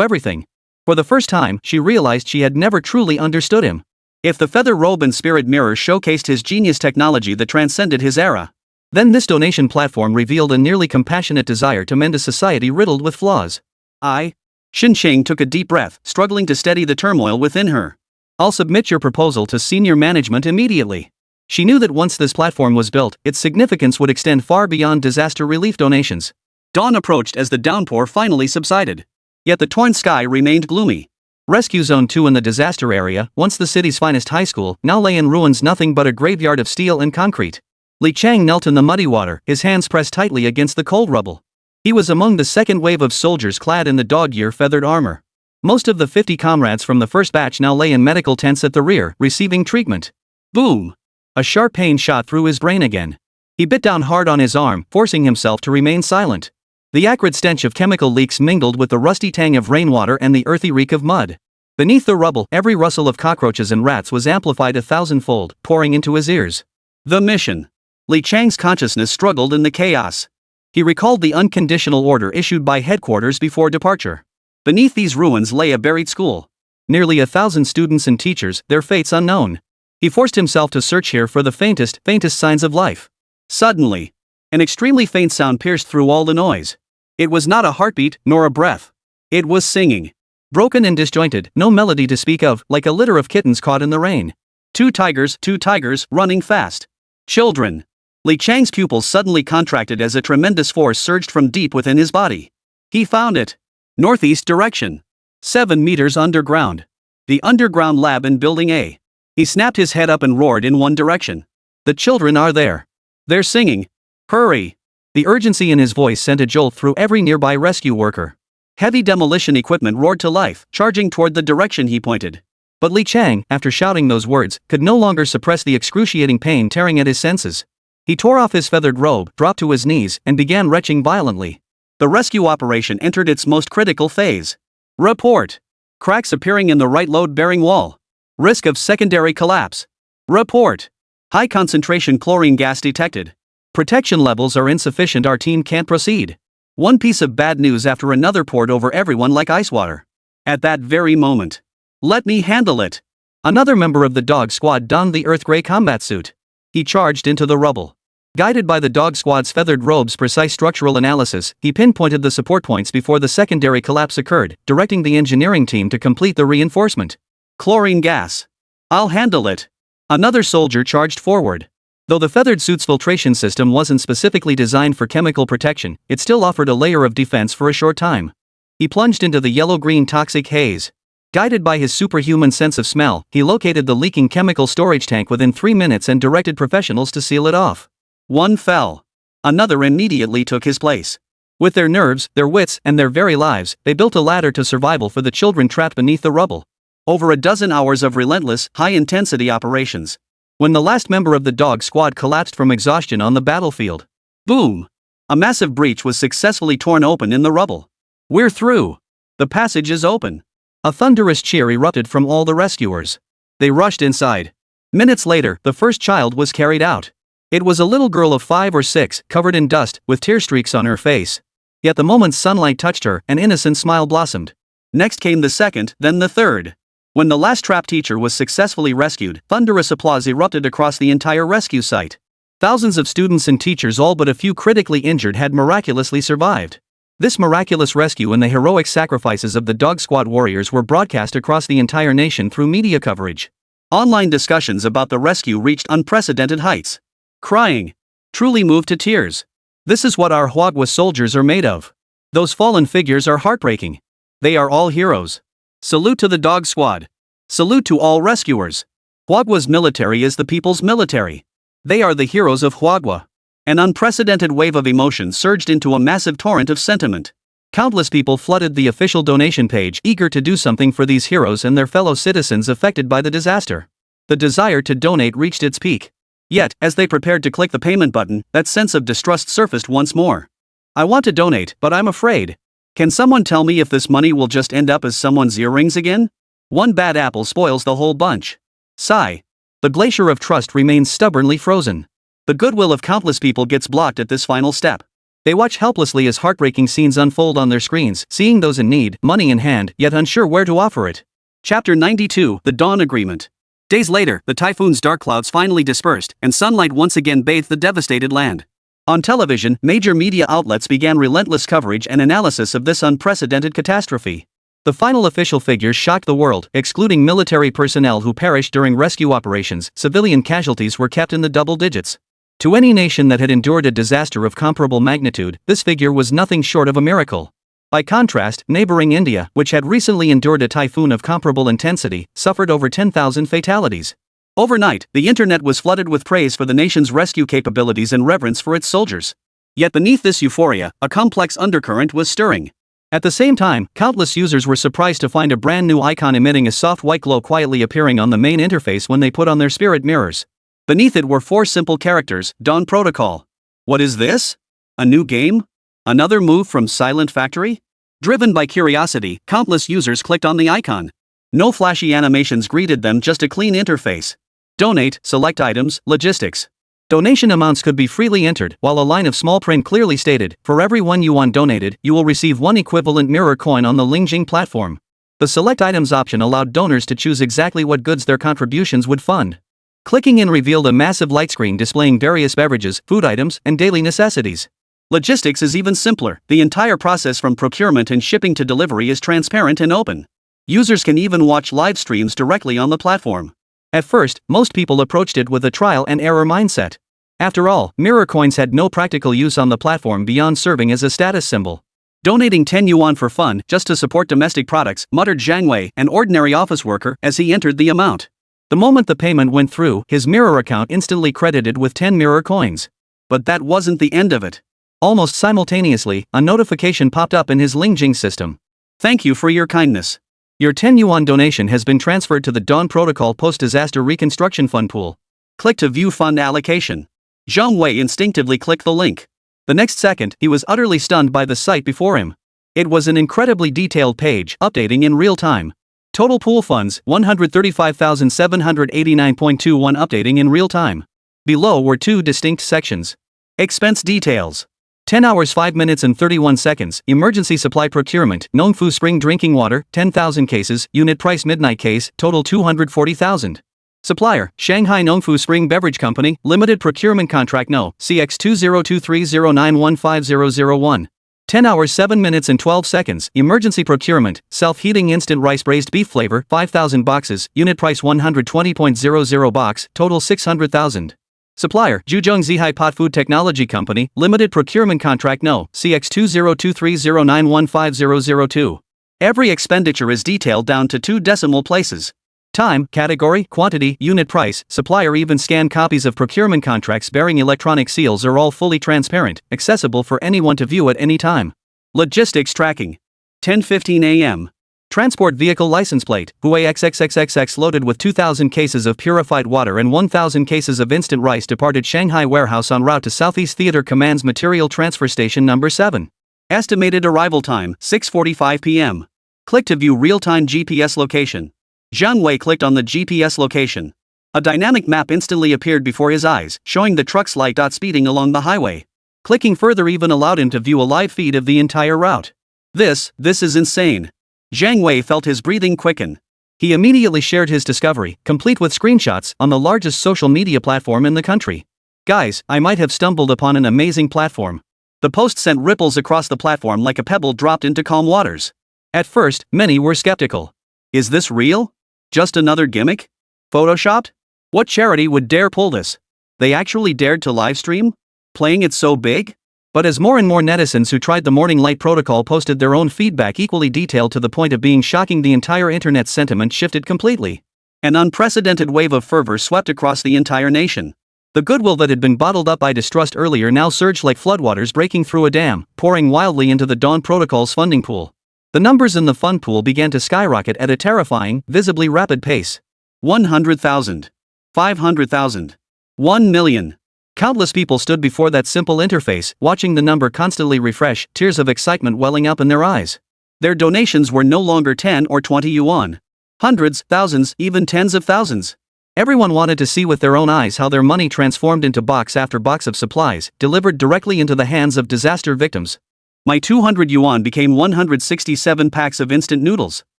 everything. For the first time, she realized she had never truly understood him. If the feather robe and spirit mirror showcased his genius technology that transcended his era, then this donation platform revealed a nearly compassionate desire to mend a society riddled with flaws. Xinxing took a deep breath, struggling to steady the turmoil within her. I'll submit your proposal to senior management immediately. She knew that once this platform was built, its significance would extend far beyond disaster relief donations. Dawn approached as the downpour finally subsided. Yet the torn sky remained gloomy. Rescue Zone 2 in the disaster area, once the city's finest high school, now lay in ruins, nothing but a graveyard of steel and concrete. Li Chang knelt in the muddy water, his hands pressed tightly against the cold rubble. He was among the second wave of soldiers clad in the dog-ear feathered armor. Most of the 50 comrades from the first batch now lay in medical tents at the rear, receiving treatment. Boom! A sharp pain shot through his brain again. He bit down hard on his arm, forcing himself to remain silent. The acrid stench of chemical leaks mingled with the rusty tang of rainwater and the earthy reek of mud. Beneath the rubble, every rustle of cockroaches and rats was amplified 1,000-fold, pouring into his ears. The mission. Li Chang's consciousness struggled in the chaos. He recalled the unconditional order issued by headquarters before departure. Beneath these ruins lay a buried school. Nearly 1,000 students and teachers, their fates unknown. He forced himself to search here for the faintest signs of life. Suddenly, an extremely faint sound pierced through all the noise. It was not a heartbeat, nor a breath. It was singing. Broken and disjointed, no melody to speak of, like a litter of kittens caught in the rain. Two tigers, running fast. Children. Li Chang's pupils suddenly contracted as a tremendous force surged from deep within his body. He found it. Northeast direction. 7 meters underground. The underground lab in Building A. He snapped his head up and roared in one direction. The children are there. They're singing. Hurry! The urgency in his voice sent a jolt through every nearby rescue worker. Heavy demolition equipment roared to life, charging toward the direction he pointed. But Li Chang, after shouting those words, could no longer suppress the excruciating pain tearing at his senses. He tore off his feathered robe, dropped to his knees, and began retching violently. The rescue operation entered its most critical phase. Report. Cracks appearing in the right load-bearing wall. Risk of secondary collapse. Report. High concentration chlorine gas detected. Protection levels are insufficient, our team can't proceed. One piece of bad news after another poured over everyone like ice water. At that very moment. Let me handle it. Another member of the dog squad donned the earth gray combat suit. He charged into the rubble. Guided by the dog squad's feathered robe's precise structural analysis, he pinpointed the support points before the secondary collapse occurred, directing the engineering team to complete the reinforcement. Chlorine gas. I'll handle it. Another soldier charged forward. Though the feathered suit's filtration system wasn't specifically designed for chemical protection, it still offered a layer of defense for a short time. He plunged into the yellow-green toxic haze. Guided by his superhuman sense of smell, he located the leaking chemical storage tank within 3 minutes and directed professionals to seal it off. One fell. Another immediately took his place. With their nerves, their wits, and their very lives, they built a ladder to survival for the children trapped beneath the rubble. Over a dozen hours of relentless, high-intensity operations. When the last member of the dog squad collapsed from exhaustion on the battlefield. Boom! A massive breach was successfully torn open in the rubble. We're through. The passage is open. A thunderous cheer erupted from all the rescuers. They rushed inside. Minutes later, the first child was carried out. It was a little girl of 5 or 6, covered in dust, with tear streaks on her face. Yet the moment sunlight touched her, an innocent smile blossomed. Next came the second, then the third. When the last trap teacher was successfully rescued, thunderous applause erupted across the entire rescue site. Thousands of students and teachers, all but a few critically injured, had miraculously survived. This miraculous rescue and the heroic sacrifices of the dog squad warriors were broadcast across the entire nation through media coverage. Online discussions about the rescue reached unprecedented heights. Crying. Truly moved to tears. This is what our Hwagwa soldiers are made of. Those fallen figures are heartbreaking. They are all heroes. Salute to the dog squad. Salute to all rescuers. Hwagwa's military is the people's military. They are the heroes of Hwagwa. An unprecedented wave of emotion surged into a massive torrent of sentiment. Countless people flooded the official donation page, eager to do something for these heroes and their fellow citizens affected by the disaster. The desire to donate reached its peak. Yet, as they prepared to click the payment button, that sense of distrust surfaced once more. I want to donate, but I'm afraid. Can someone tell me if this money will just end up as someone's earrings again? One bad apple spoils the whole bunch. Sigh. The glacier of trust remains stubbornly frozen. The goodwill of countless people gets blocked at this final step. They watch helplessly as heartbreaking scenes unfold on their screens, seeing those in need, money in hand, yet unsure where to offer it. Chapter 92, The Dawn Agreement. Days later, the typhoon's dark clouds finally dispersed, and sunlight once again bathed the devastated land. On television, major media outlets began relentless coverage and analysis of this unprecedented catastrophe. The final official figures shocked the world. Excluding military personnel who perished during rescue operations, civilian casualties were kept in the double digits. To any nation that had endured a disaster of comparable magnitude, this figure was nothing short of a miracle. By contrast, neighboring India, which had recently endured a typhoon of comparable intensity, suffered over 10,000 fatalities. Overnight, the internet was flooded with praise for the nation's rescue capabilities and reverence for its soldiers. Yet beneath this euphoria, a complex undercurrent was stirring. At the same time, countless users were surprised to find a brand new icon emitting a soft white glow quietly appearing on the main interface when they put on their spirit mirrors. Beneath it were 4 simple characters: Dawn Protocol. What is this? A new game? Another move from Silent Factory? Driven by curiosity, countless users clicked on the icon. No flashy animations greeted them, just a clean interface. Donate, select items, logistics. Donation amounts could be freely entered, while a line of small print clearly stated, for every 1 yuan donated, you will receive 1 equivalent mirror coin on the Lingjing platform. The select items option allowed donors to choose exactly what goods their contributions would fund. Clicking in revealed a massive light screen displaying various beverages, food items, and daily necessities. Logistics is even simpler. The entire process from procurement and shipping to delivery is transparent and open. Users can even watch live streams directly on the platform. At first, most people approached it with a trial and error mindset. After all, mirror coins had no practical use on the platform beyond serving as a status symbol. Donating 10 yuan for fun, just to support domestic products, muttered Zhang Wei, an ordinary office worker, as he entered the amount. The moment the payment went through, his mirror account instantly credited with 10 mirror coins. But that wasn't the end of it. Almost simultaneously, a notification popped up in his Lingjing system. Thank you for your kindness. Your 10 yuan donation has been transferred to the Dawn Protocol Post-Disaster Reconstruction Fund Pool. Click to view fund allocation. Zhang Wei instinctively clicked the link. The next second, he was utterly stunned by the sight before him. It was an incredibly detailed page, updating in real time. Total pool funds, 135,789.21, updating in real time. Below were 2 distinct sections. Expense details. 10 hours 5 minutes and 31 seconds, emergency supply procurement, Nongfu spring drinking water, 10,000 cases, unit price midnight case, total 240,000. Supplier, Shanghai Nongfu Spring Beverage Company, limited procurement contract No. CX 202309150001. 10 hours 7 minutes and 12 seconds, emergency procurement, self-heating instant rice braised beef flavor, 5,000 boxes, unit price 120.00 box, total 600,000. Supplier, Zhuzhong Zihai Pot Food Technology Company, limited procurement contract No. CX 202309150002. Every expenditure is detailed down to 2 decimal places. Time, category, quantity, unit price, supplier. Even scanned copies of procurement contracts bearing electronic seals are all fully transparent, accessible for anyone to view at any time. Logistics tracking. 10:15 a.m. Transport vehicle license plate, Huawei XXXXX loaded with 2,000 cases of purified water and 1,000 cases of instant rice departed Shanghai warehouse en route to Southeast Theater Command's Material Transfer Station number 7. Estimated arrival time, 6:45 p.m. Click to view real-time GPS location. Jiang Wei clicked on the GPS location. A dynamic map instantly appeared before his eyes, showing the truck's light dot speeding along the highway. Clicking further even allowed him to view a live feed of the entire route. This is insane. Jiang Wei felt his breathing quicken. He immediately shared his discovery, complete with screenshots, on the largest social media platform in the country. Guys, I might have stumbled upon an amazing platform. The post sent ripples across the platform like a pebble dropped into calm waters. At first, many were skeptical. Is this real? Just another gimmick? Photoshopped? What charity would dare pull this? They actually dared to livestream? Playing it so big? But as more and more netizens who tried the Morning Light protocol posted their own feedback equally detailed to the point of being shocking, the entire internet's sentiment shifted completely. An unprecedented wave of fervor swept across the entire nation. The goodwill that had been bottled up by distrust earlier now surged like floodwaters breaking through a dam, pouring wildly into the Dawn Protocol's funding pool. The numbers in the fund pool began to skyrocket at a terrifying, visibly rapid pace. 100,000. 500,000. 1 million. Countless people stood before that simple interface, watching the number constantly refresh, tears of excitement welling up in their eyes. Their donations were no longer 10 or 20 yuan. Hundreds, thousands, even tens of thousands. Everyone wanted to see with their own eyes how their money transformed into box after box of supplies, delivered directly into the hands of disaster victims. My 200 yuan became 167 packs of instant noodles.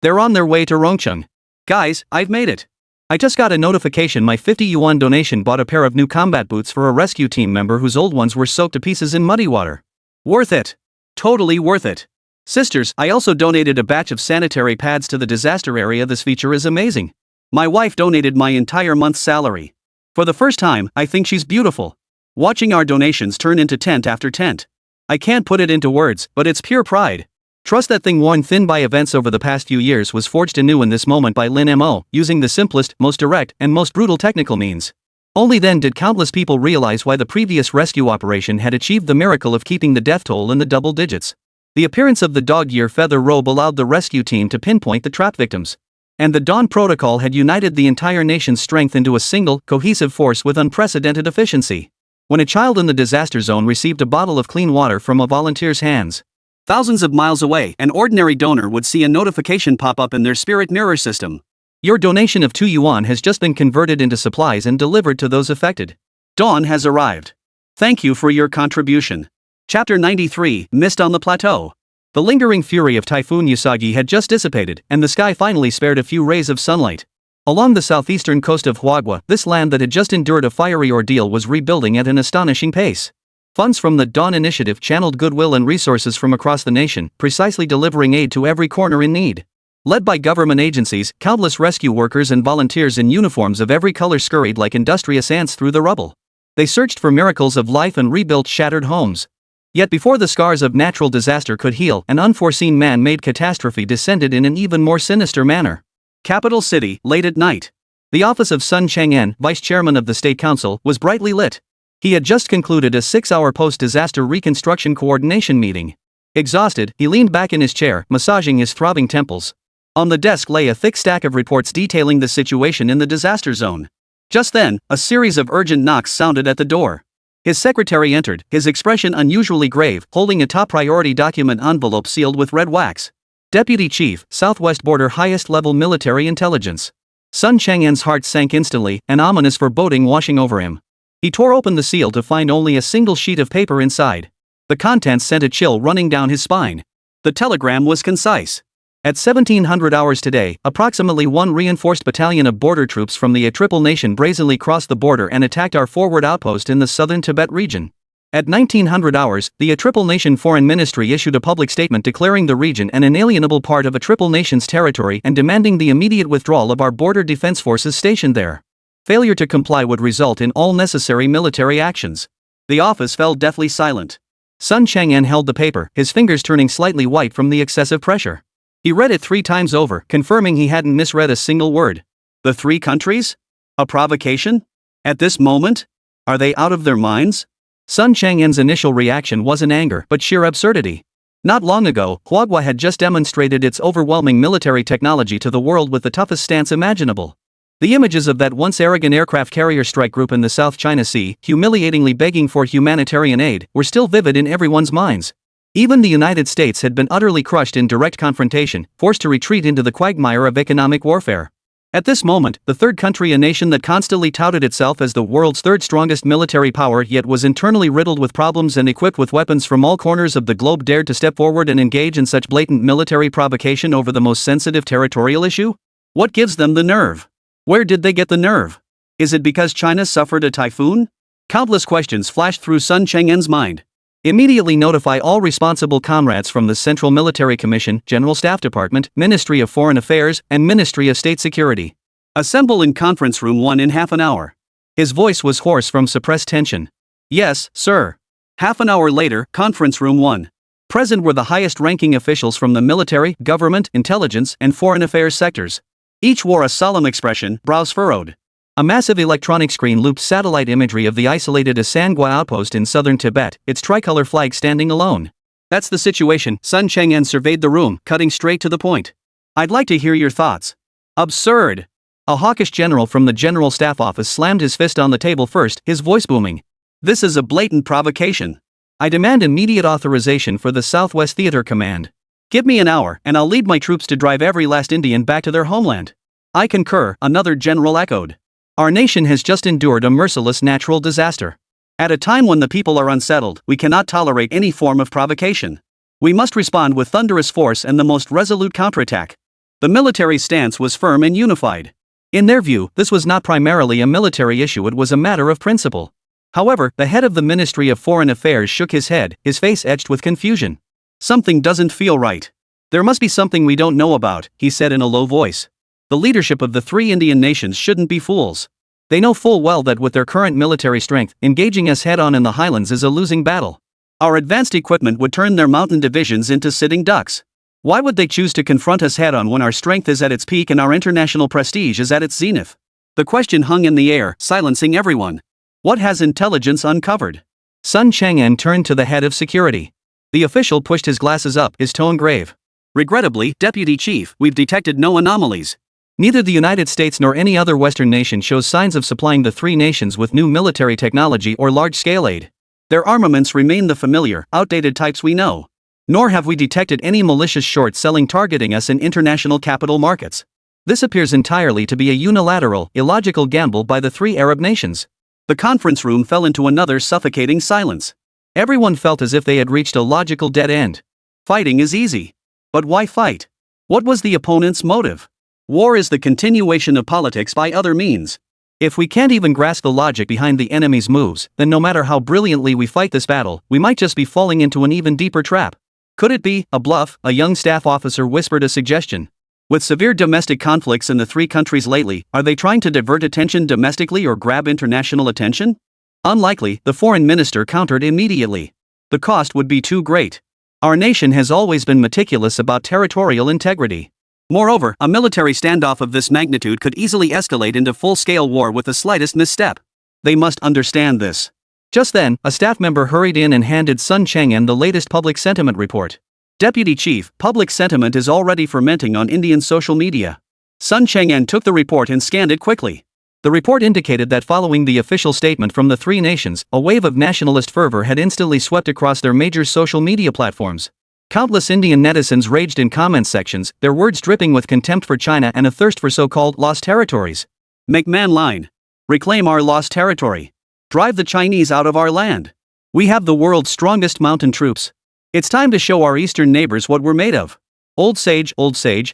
They're on their way to Rongcheng. Guys, I've made it. I just got a notification my 50 yuan donation bought a pair of new combat boots for a rescue team member whose old ones were soaked to pieces in muddy water. Worth it. Totally worth it. Sisters, I also donated a batch of sanitary pads to the disaster area. This feature is amazing. My wife donated my entire month's salary. For the first time, I think she's beautiful. Watching our donations turn into tent after tent. I can't put it into words, but it's pure pride. Trust that thing worn thin by events over the past few years was forged anew in this moment by Lin Mo, using the simplest, most direct, and most brutal technical means. Only then did countless people realize why the previous rescue operation had achieved the miracle of keeping the death toll in the double digits. The appearance of the dog-ear feather robe allowed the rescue team to pinpoint the trapped victims. And the Dawn Protocol had united the entire nation's strength into a single, cohesive force with unprecedented efficiency. When a child in the disaster zone received a bottle of clean water from a volunteer's hands, thousands of miles away, an ordinary donor would see a notification pop up in their spirit mirror system. Your donation of 2 yuan has just been converted into supplies and delivered to those affected. Dawn has arrived. Thank you for your contribution. Chapter 93, Mist on the Plateau. The lingering fury of Typhoon Usagi had just dissipated, and the sky finally spared a few rays of sunlight. Along the southeastern coast of Huagua, this land that had just endured a fiery ordeal was rebuilding at an astonishing pace. Funds from the Dawn Initiative channeled goodwill and resources from across the nation, precisely delivering aid to every corner in need. Led by government agencies, countless rescue workers and volunteers in uniforms of every color scurried like industrious ants through the rubble. They searched for miracles of life and rebuilt shattered homes. Yet before the scars of natural disaster could heal, an unforeseen man-made catastrophe descended in an even more sinister manner. Capital City, late at night. The office of Sun Chang'an, vice chairman of the State Council, was brightly lit. He had just concluded a 6-hour post-disaster reconstruction coordination meeting. Exhausted, he leaned back in his chair, massaging his throbbing temples. On the desk lay a thick stack of reports detailing the situation in the disaster zone. Just then, a series of urgent knocks sounded at the door. His secretary entered, his expression unusually grave, holding a top-priority document envelope sealed with red wax. Deputy Chief, Southwest Border Highest-Level Military Intelligence. Sun Chang'an's heart sank instantly, an ominous foreboding washing over him. He tore open the seal to find only a single sheet of paper inside. The contents sent a chill running down his spine. The telegram was concise. At 1700 hours today, approximately 1 reinforced battalion of border troops from the Triple Nation brazenly crossed the border and attacked our forward outpost in the southern Tibet region. At 1900 hours, the Triple Nation Foreign Ministry issued a public statement declaring the region an inalienable part of a Triple Nation's territory and demanding the immediate withdrawal of our border defense forces stationed there. Failure to comply would result in all necessary military actions. The office fell deathly silent. Sun Chang'an held the paper, his fingers turning slightly white from the excessive pressure. He read it 3 times over, confirming he hadn't misread a single word. The 3 countries? A provocation? At this moment? Are they out of their minds? Sun Chang'an's initial reaction wasn't anger, but sheer absurdity. Not long ago, Huagua had just demonstrated its overwhelming military technology to the world with the toughest stance imaginable. The images of that once arrogant aircraft carrier strike group in the South China Sea, humiliatingly begging for humanitarian aid, were still vivid in everyone's minds. Even the United States had been utterly crushed in direct confrontation, forced to retreat into the quagmire of economic warfare. At this moment, the third country, a nation that constantly touted itself as the world's third strongest military power yet was internally riddled with problems and equipped with weapons from all corners of the globe, dared to step forward and engage in such blatant military provocation over the most sensitive territorial issue? What gives them the nerve? Where did they get the nerve? Is it because China suffered a typhoon? Countless questions flashed through Sun Chang'en's mind. Immediately notify all responsible comrades from the Central Military Commission, General Staff Department, Ministry of Foreign Affairs, and Ministry of State Security. Assemble in Conference Room 1 in half an hour. His voice was hoarse from suppressed tension. Yes, sir. Half an hour later, Conference Room 1. Present were the highest-ranking officials from the military, government, intelligence, and foreign affairs sectors. Each wore a solemn expression, brows furrowed. A massive electronic screen looped satellite imagery of the isolated Asangwa outpost in southern Tibet, its tricolor flag standing alone. That's the situation. Sun Chang'en surveyed the room, cutting straight to the point. I'd like to hear your thoughts. Absurd. A hawkish general from the General Staff Office slammed his fist on the table first, his voice booming. This is a blatant provocation. I demand immediate authorization for the Southwest Theater Command. Give me an hour, and I'll lead my troops to drive every last Indian back to their homeland. I concur, another general echoed. Our nation has just endured a merciless natural disaster. At a time when the people are unsettled, we cannot tolerate any form of provocation. We must respond with thunderous force and the most resolute counterattack. The military stance was firm and unified. In their view, this was not primarily a military issue, it was a matter of principle. However, the head of the Ministry of Foreign Affairs shook his head, his face etched with confusion. Something doesn't feel right. There must be something we don't know about, he said in a low voice. The leadership of the three Indian nations shouldn't be fools. They know full well that with their current military strength, engaging us head-on in the highlands is a losing battle. Our advanced equipment would turn their mountain divisions into sitting ducks. Why would they choose to confront us head-on when our strength is at its peak and our international prestige is at its zenith? The question hung in the air, silencing everyone. What has intelligence uncovered? Sun Chang'en turned to the head of security. The official pushed his glasses up, his tone grave. Regrettably, Deputy Chief, we've detected no anomalies. Neither the United States nor any other Western nation shows signs of supplying the three nations with new military technology or large-scale aid. Their armaments remain the familiar, outdated types we know. Nor have we detected any malicious short-selling targeting us in international capital markets. This appears entirely to be a unilateral, illogical gamble by the three Arab nations. The conference room fell into another suffocating silence. Everyone felt as if they had reached a logical dead end. Fighting is easy. But why fight? What was the opponent's motive? War is the continuation of politics by other means. If we can't even grasp the logic behind the enemy's moves, then no matter how brilliantly we fight this battle, we might just be falling into an even deeper trap. Could it be a bluff? A young staff officer whispered a suggestion. With severe domestic conflicts in the three countries lately, are they trying to divert attention domestically or grab international attention? Unlikely, the foreign minister countered immediately. The cost would be too great. Our nation has always been meticulous about territorial integrity. Moreover, a military standoff of this magnitude could easily escalate into full-scale war with the slightest misstep. They must understand this. Just then, a staff member hurried in and handed Sun Chang'en the latest public sentiment report. Deputy Chief, public sentiment is already fermenting on Indian social media. Sun Chang'en took the report and scanned it quickly. The report indicated that following the official statement from the three nations, a wave of nationalist fervor had instantly swept across their major social media platforms. Countless Indian netizens raged in comment sections, their words dripping with contempt for China and a thirst for so-called lost territories. McMahon line. Reclaim our lost territory. Drive the Chinese out of our land. We have the world's strongest mountain troops. It's time to show our eastern neighbors what we're made of. Old sage,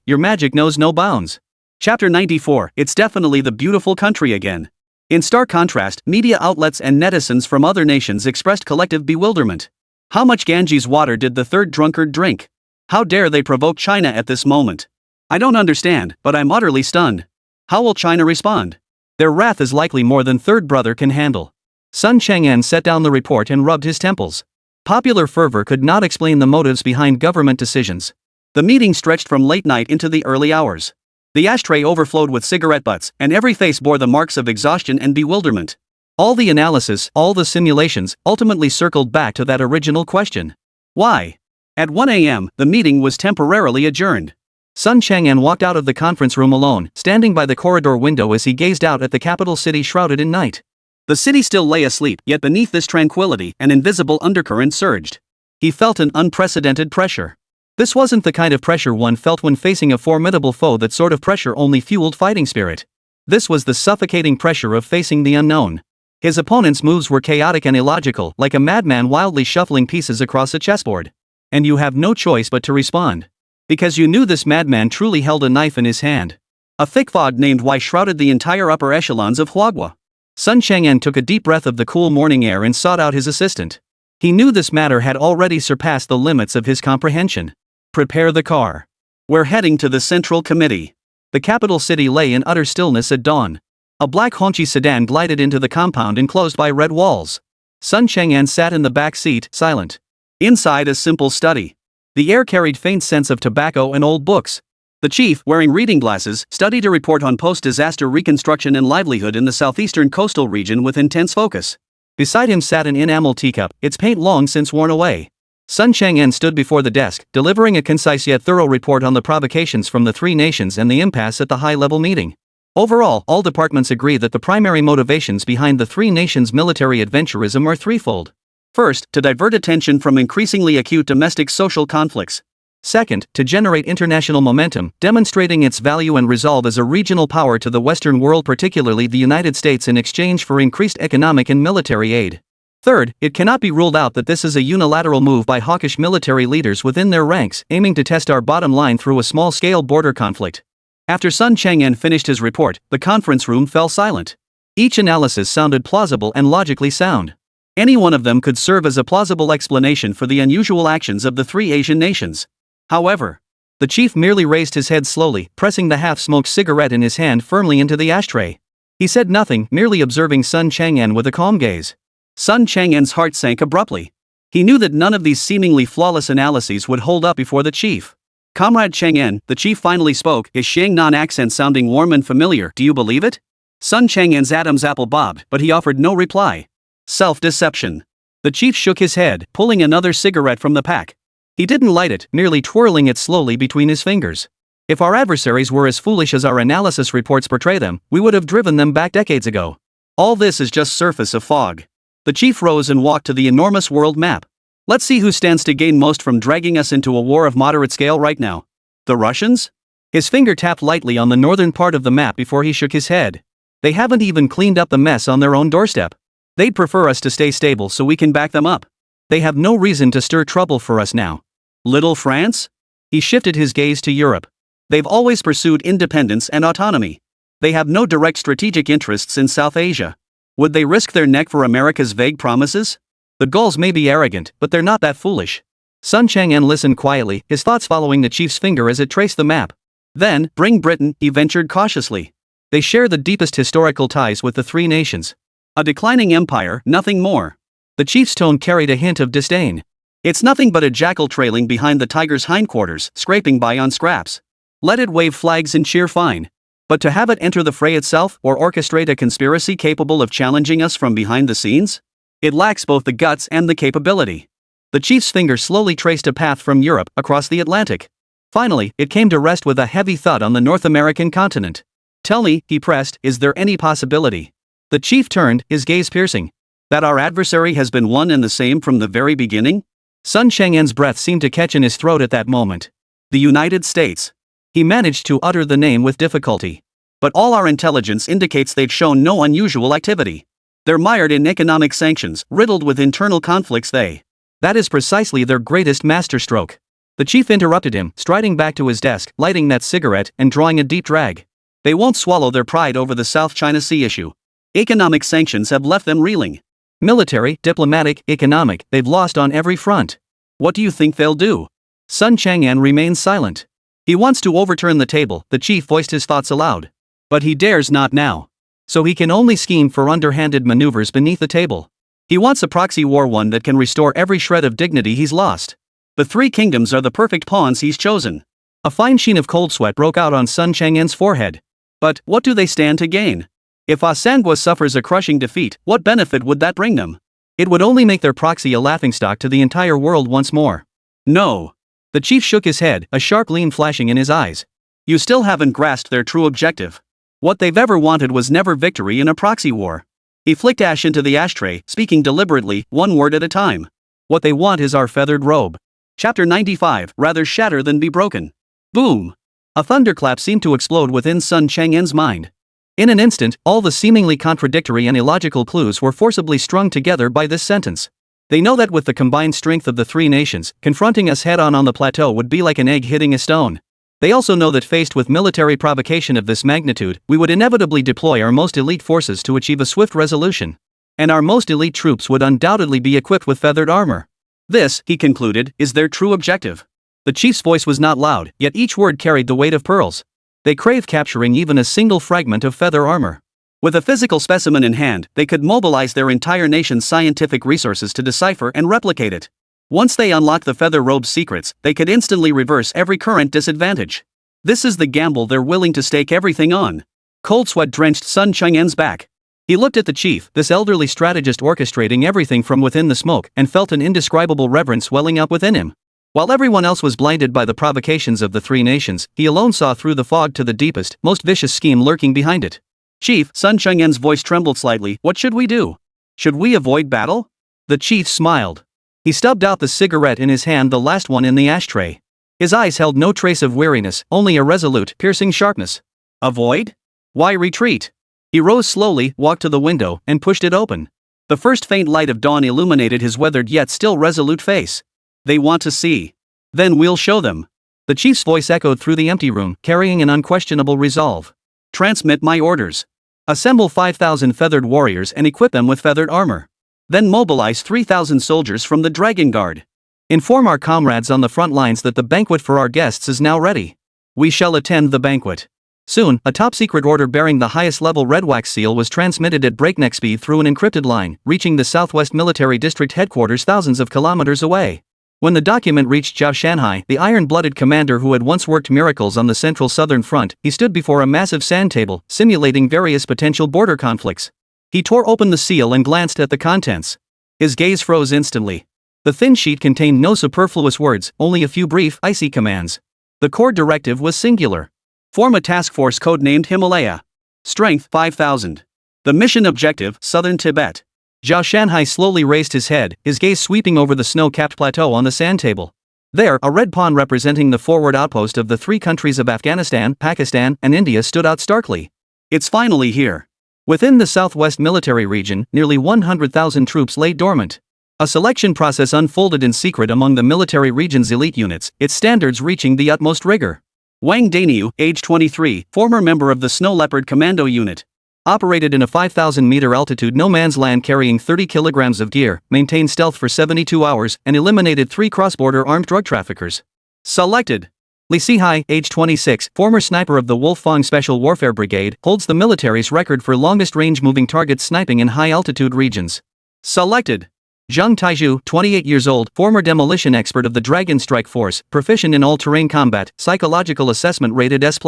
your magic knows no bounds. Chapter 94, it's definitely the beautiful country again. In stark contrast, media outlets and netizens from other nations expressed collective bewilderment. How much Ganges water did the third drunkard drink? How dare they provoke China at this moment? I don't understand, but I'm utterly stunned. How will China respond? Their wrath is likely more than third brother can handle. Sun Chang'en set down the report and rubbed his temples. Popular fervor could not explain the motives behind government decisions. The meeting stretched from late night into the early hours. The ashtray overflowed with cigarette butts, and every face bore the marks of exhaustion and bewilderment. All the analysis, all the simulations, ultimately circled back to that original question. Why? At 1 a.m., the meeting was temporarily adjourned. Sun Chang'an walked out of the conference room alone, standing by the corridor window as he gazed out at the capital city shrouded in night. The city still lay asleep, yet beneath this tranquility, an invisible undercurrent surged. He felt an unprecedented pressure. This wasn't the kind of pressure one felt when facing a formidable foe. That sort of pressure only fueled fighting spirit. This was the suffocating pressure of facing the unknown. His opponent's moves were chaotic and illogical, like a madman wildly shuffling pieces across a chessboard. And you have no choice but to respond. Because you knew this madman truly held a knife in his hand. A thick fog named Y shrouded the entire upper echelons of Huagua. Sun Chang'an took a deep breath of the cool morning air and sought out his assistant. He knew this matter had already surpassed the limits of his comprehension. Prepare the car. We're heading to the Central Committee. The capital city lay in utter stillness at dawn. A black Hongqi sedan glided into the compound enclosed by red walls. Sun Chang'an sat in the back seat, silent. Inside, a simple study. The air carried faint scents of tobacco and old books. The chief, wearing reading glasses, studied a report on post-disaster reconstruction and livelihood in the southeastern coastal region with intense focus. Beside him sat an enamel teacup, its paint long since worn away. Sun Chang'an stood before the desk, delivering a concise yet thorough report on the provocations from the three nations and the impasse at the high-level meeting. Overall, all departments agree that the primary motivations behind the three nations' military adventurism are threefold. First, to divert attention from increasingly acute domestic social conflicts. Second, to generate international momentum, demonstrating its value and resolve as a regional power to the Western world, particularly the United States, in exchange for increased economic and military aid. Third, it cannot be ruled out that this is a unilateral move by hawkish military leaders within their ranks, aiming to test our bottom line through a small-scale border conflict. After Sun Chang'an finished his report, the conference room fell silent. Each analysis sounded plausible and logically sound. Any one of them could serve as a plausible explanation for the unusual actions of the three Asian nations. However, the chief merely raised his head slowly, pressing the half-smoked cigarette in his hand firmly into the ashtray. He said nothing, merely observing Sun Chang'an with a calm gaze. Sun Chang'an's heart sank abruptly. He knew that none of these seemingly flawless analyses would hold up before the chief. Comrade Chang'an, the chief finally spoke, his Shannon accent sounding warm and familiar. Do you believe it? Sun Chang'an's Adam's apple bobbed, but he offered no reply. Self-deception. The chief shook his head, pulling another cigarette from the pack. He didn't light it, merely twirling it slowly between his fingers. If our adversaries were as foolish as our analysis reports portray them, we would have driven them back decades ago. All this is just surface of fog. The chief rose and walked to the enormous world map. Let's see who stands to gain most from dragging us into a war of moderate scale right now. The Russians? His finger tapped lightly on the northern part of the map before he shook his head. They haven't even cleaned up the mess on their own doorstep. They'd prefer us to stay stable so we can back them up. They have no reason to stir trouble for us now. Little France? He shifted his gaze to Europe. They've always pursued independence and autonomy. They have no direct strategic interests in South Asia. Would they risk their neck for America's vague promises? The Gauls may be arrogant, but they're not that foolish. Sun Chang'an listened quietly, his thoughts following the chief's finger as it traced the map. Then, bring Britain, he ventured cautiously. They share the deepest historical ties with the three nations. A declining empire, nothing more. The chief's tone carried a hint of disdain. It's nothing but a jackal trailing behind the tiger's hindquarters, scraping by on scraps. Let it wave flags and cheer fine. But to have it enter the fray itself, or orchestrate a conspiracy capable of challenging us from behind the scenes? It lacks both the guts and the capability. The chief's finger slowly traced a path from Europe, across the Atlantic. Finally, it came to rest with a heavy thud on the North American continent. Tell me, he pressed, is there any possibility? The chief turned, his gaze piercing. That our adversary has been one and the same from the very beginning? Sun Chang'an's breath seemed to catch in his throat at that moment. The United States. He managed to utter the name with difficulty. But all our intelligence indicates they've shown no unusual activity. They're mired in economic sanctions, riddled with internal conflicts. That is precisely their greatest masterstroke. The chief interrupted him, striding back to his desk, lighting that cigarette, and drawing a deep drag. They won't swallow their pride over the South China Sea issue. Economic sanctions have left them reeling. Military, diplomatic, economic, they've lost on every front. What do you think they'll do? Sun Chang'an remained silent. He wants to overturn the table, the chief voiced his thoughts aloud. But he dares not now. So he can only scheme for underhanded maneuvers beneath the table. He wants a proxy war, one that can restore every shred of dignity he's lost. The three kingdoms are the perfect pawns he's chosen. A fine sheen of cold sweat broke out on Sun Chang'an's forehead. But what do they stand to gain? If Asangwa suffers a crushing defeat, what benefit would that bring them? It would only make their proxy a laughingstock to the entire world once more. No. The chief shook his head, a sharp gleam flashing in his eyes. You still haven't grasped their true objective. What they've ever wanted was never victory in a proxy war. He flicked ash into the ashtray, speaking deliberately, one word at a time. What they want is our feathered robe. Chapter 95, rather shatter than be broken. Boom! A thunderclap seemed to explode within Sun Chang'en's mind. In an instant, all the seemingly contradictory and illogical clues were forcibly strung together by this sentence. They know that with the combined strength of the three nations, confronting us head-on the plateau would be like an egg hitting a stone. They also know that faced with military provocation of this magnitude, we would inevitably deploy our most elite forces to achieve a swift resolution. And our most elite troops would undoubtedly be equipped with feathered armor. This, he concluded, is their true objective. The chief's voice was not loud, yet each word carried the weight of pearls. They crave capturing even a single fragment of feather armor. With a physical specimen in hand, they could mobilize their entire nation's scientific resources to decipher and replicate it. Once they unlock the feather robe's secrets, they could instantly reverse every current disadvantage. This is the gamble they're willing to stake everything on. Cold sweat drenched Sun Chang'en's back. He looked at the chief, this elderly strategist orchestrating everything from within the smoke, and felt an indescribable reverence welling up within him. While everyone else was blinded by the provocations of the three nations, he alone saw through the fog to the deepest, most vicious scheme lurking behind it. Chief, Sun Chang'en's voice trembled slightly, what should we do? Should we avoid battle? The chief smiled. He stubbed out the cigarette in his hand, the last one in the ashtray. His eyes held no trace of weariness, only a resolute, piercing sharpness. Avoid? Why retreat? He rose slowly, walked to the window, and pushed it open. The first faint light of dawn illuminated his weathered yet still resolute face. They want to see. Then we'll show them. The chief's voice echoed through the empty room, carrying an unquestionable resolve. Transmit my orders. Assemble 5,000 feathered warriors and equip them with feathered armor. Then mobilize 3,000 soldiers from the Dragon Guard. Inform our comrades on the front lines that the banquet for our guests is now ready. We shall attend the banquet. Soon, a top-secret order bearing the highest-level red wax seal was transmitted at breakneck speed through an encrypted line, reaching the Southwest Military District headquarters thousands of kilometers away. When the document reached Zhao Shanhai, the iron-blooded commander who had once worked miracles on the Central Southern Front, he stood before a massive sand table, simulating various potential border conflicts. He tore open the seal and glanced at the contents. His gaze froze instantly. The thin sheet contained no superfluous words, only a few brief, icy commands. The core directive was singular. Form a task force codenamed Himalaya. Strength 5,000. The mission objective, Southern Tibet. Zhao Shanhai slowly raised his head, his gaze sweeping over the snow-capped plateau on the sand table. There, a red pawn representing the forward outpost of the three countries of Afghanistan, Pakistan, and India stood out starkly. It's finally here. Within the Southwest Military Region, nearly 100,000 troops lay dormant. A selection process unfolded in secret among the military region's elite units, its standards reaching the utmost rigor. Wang Daniu, age 23, former member of the Snow Leopard Commando Unit. Operated in a 5,000-meter altitude no-man's land carrying 30 kilograms of gear, maintained stealth for 72 hours, and eliminated 3 cross-border armed drug traffickers. Selected. Li Sihai, age 26, former sniper of the Wolfang Special Warfare Brigade, holds the military's record for longest-range moving target sniping in high-altitude regions. Selected. Zhang Taizhu, 28 years old, former demolition expert of the Dragon Strike Force, proficient in all-terrain combat, psychological assessment rated S+.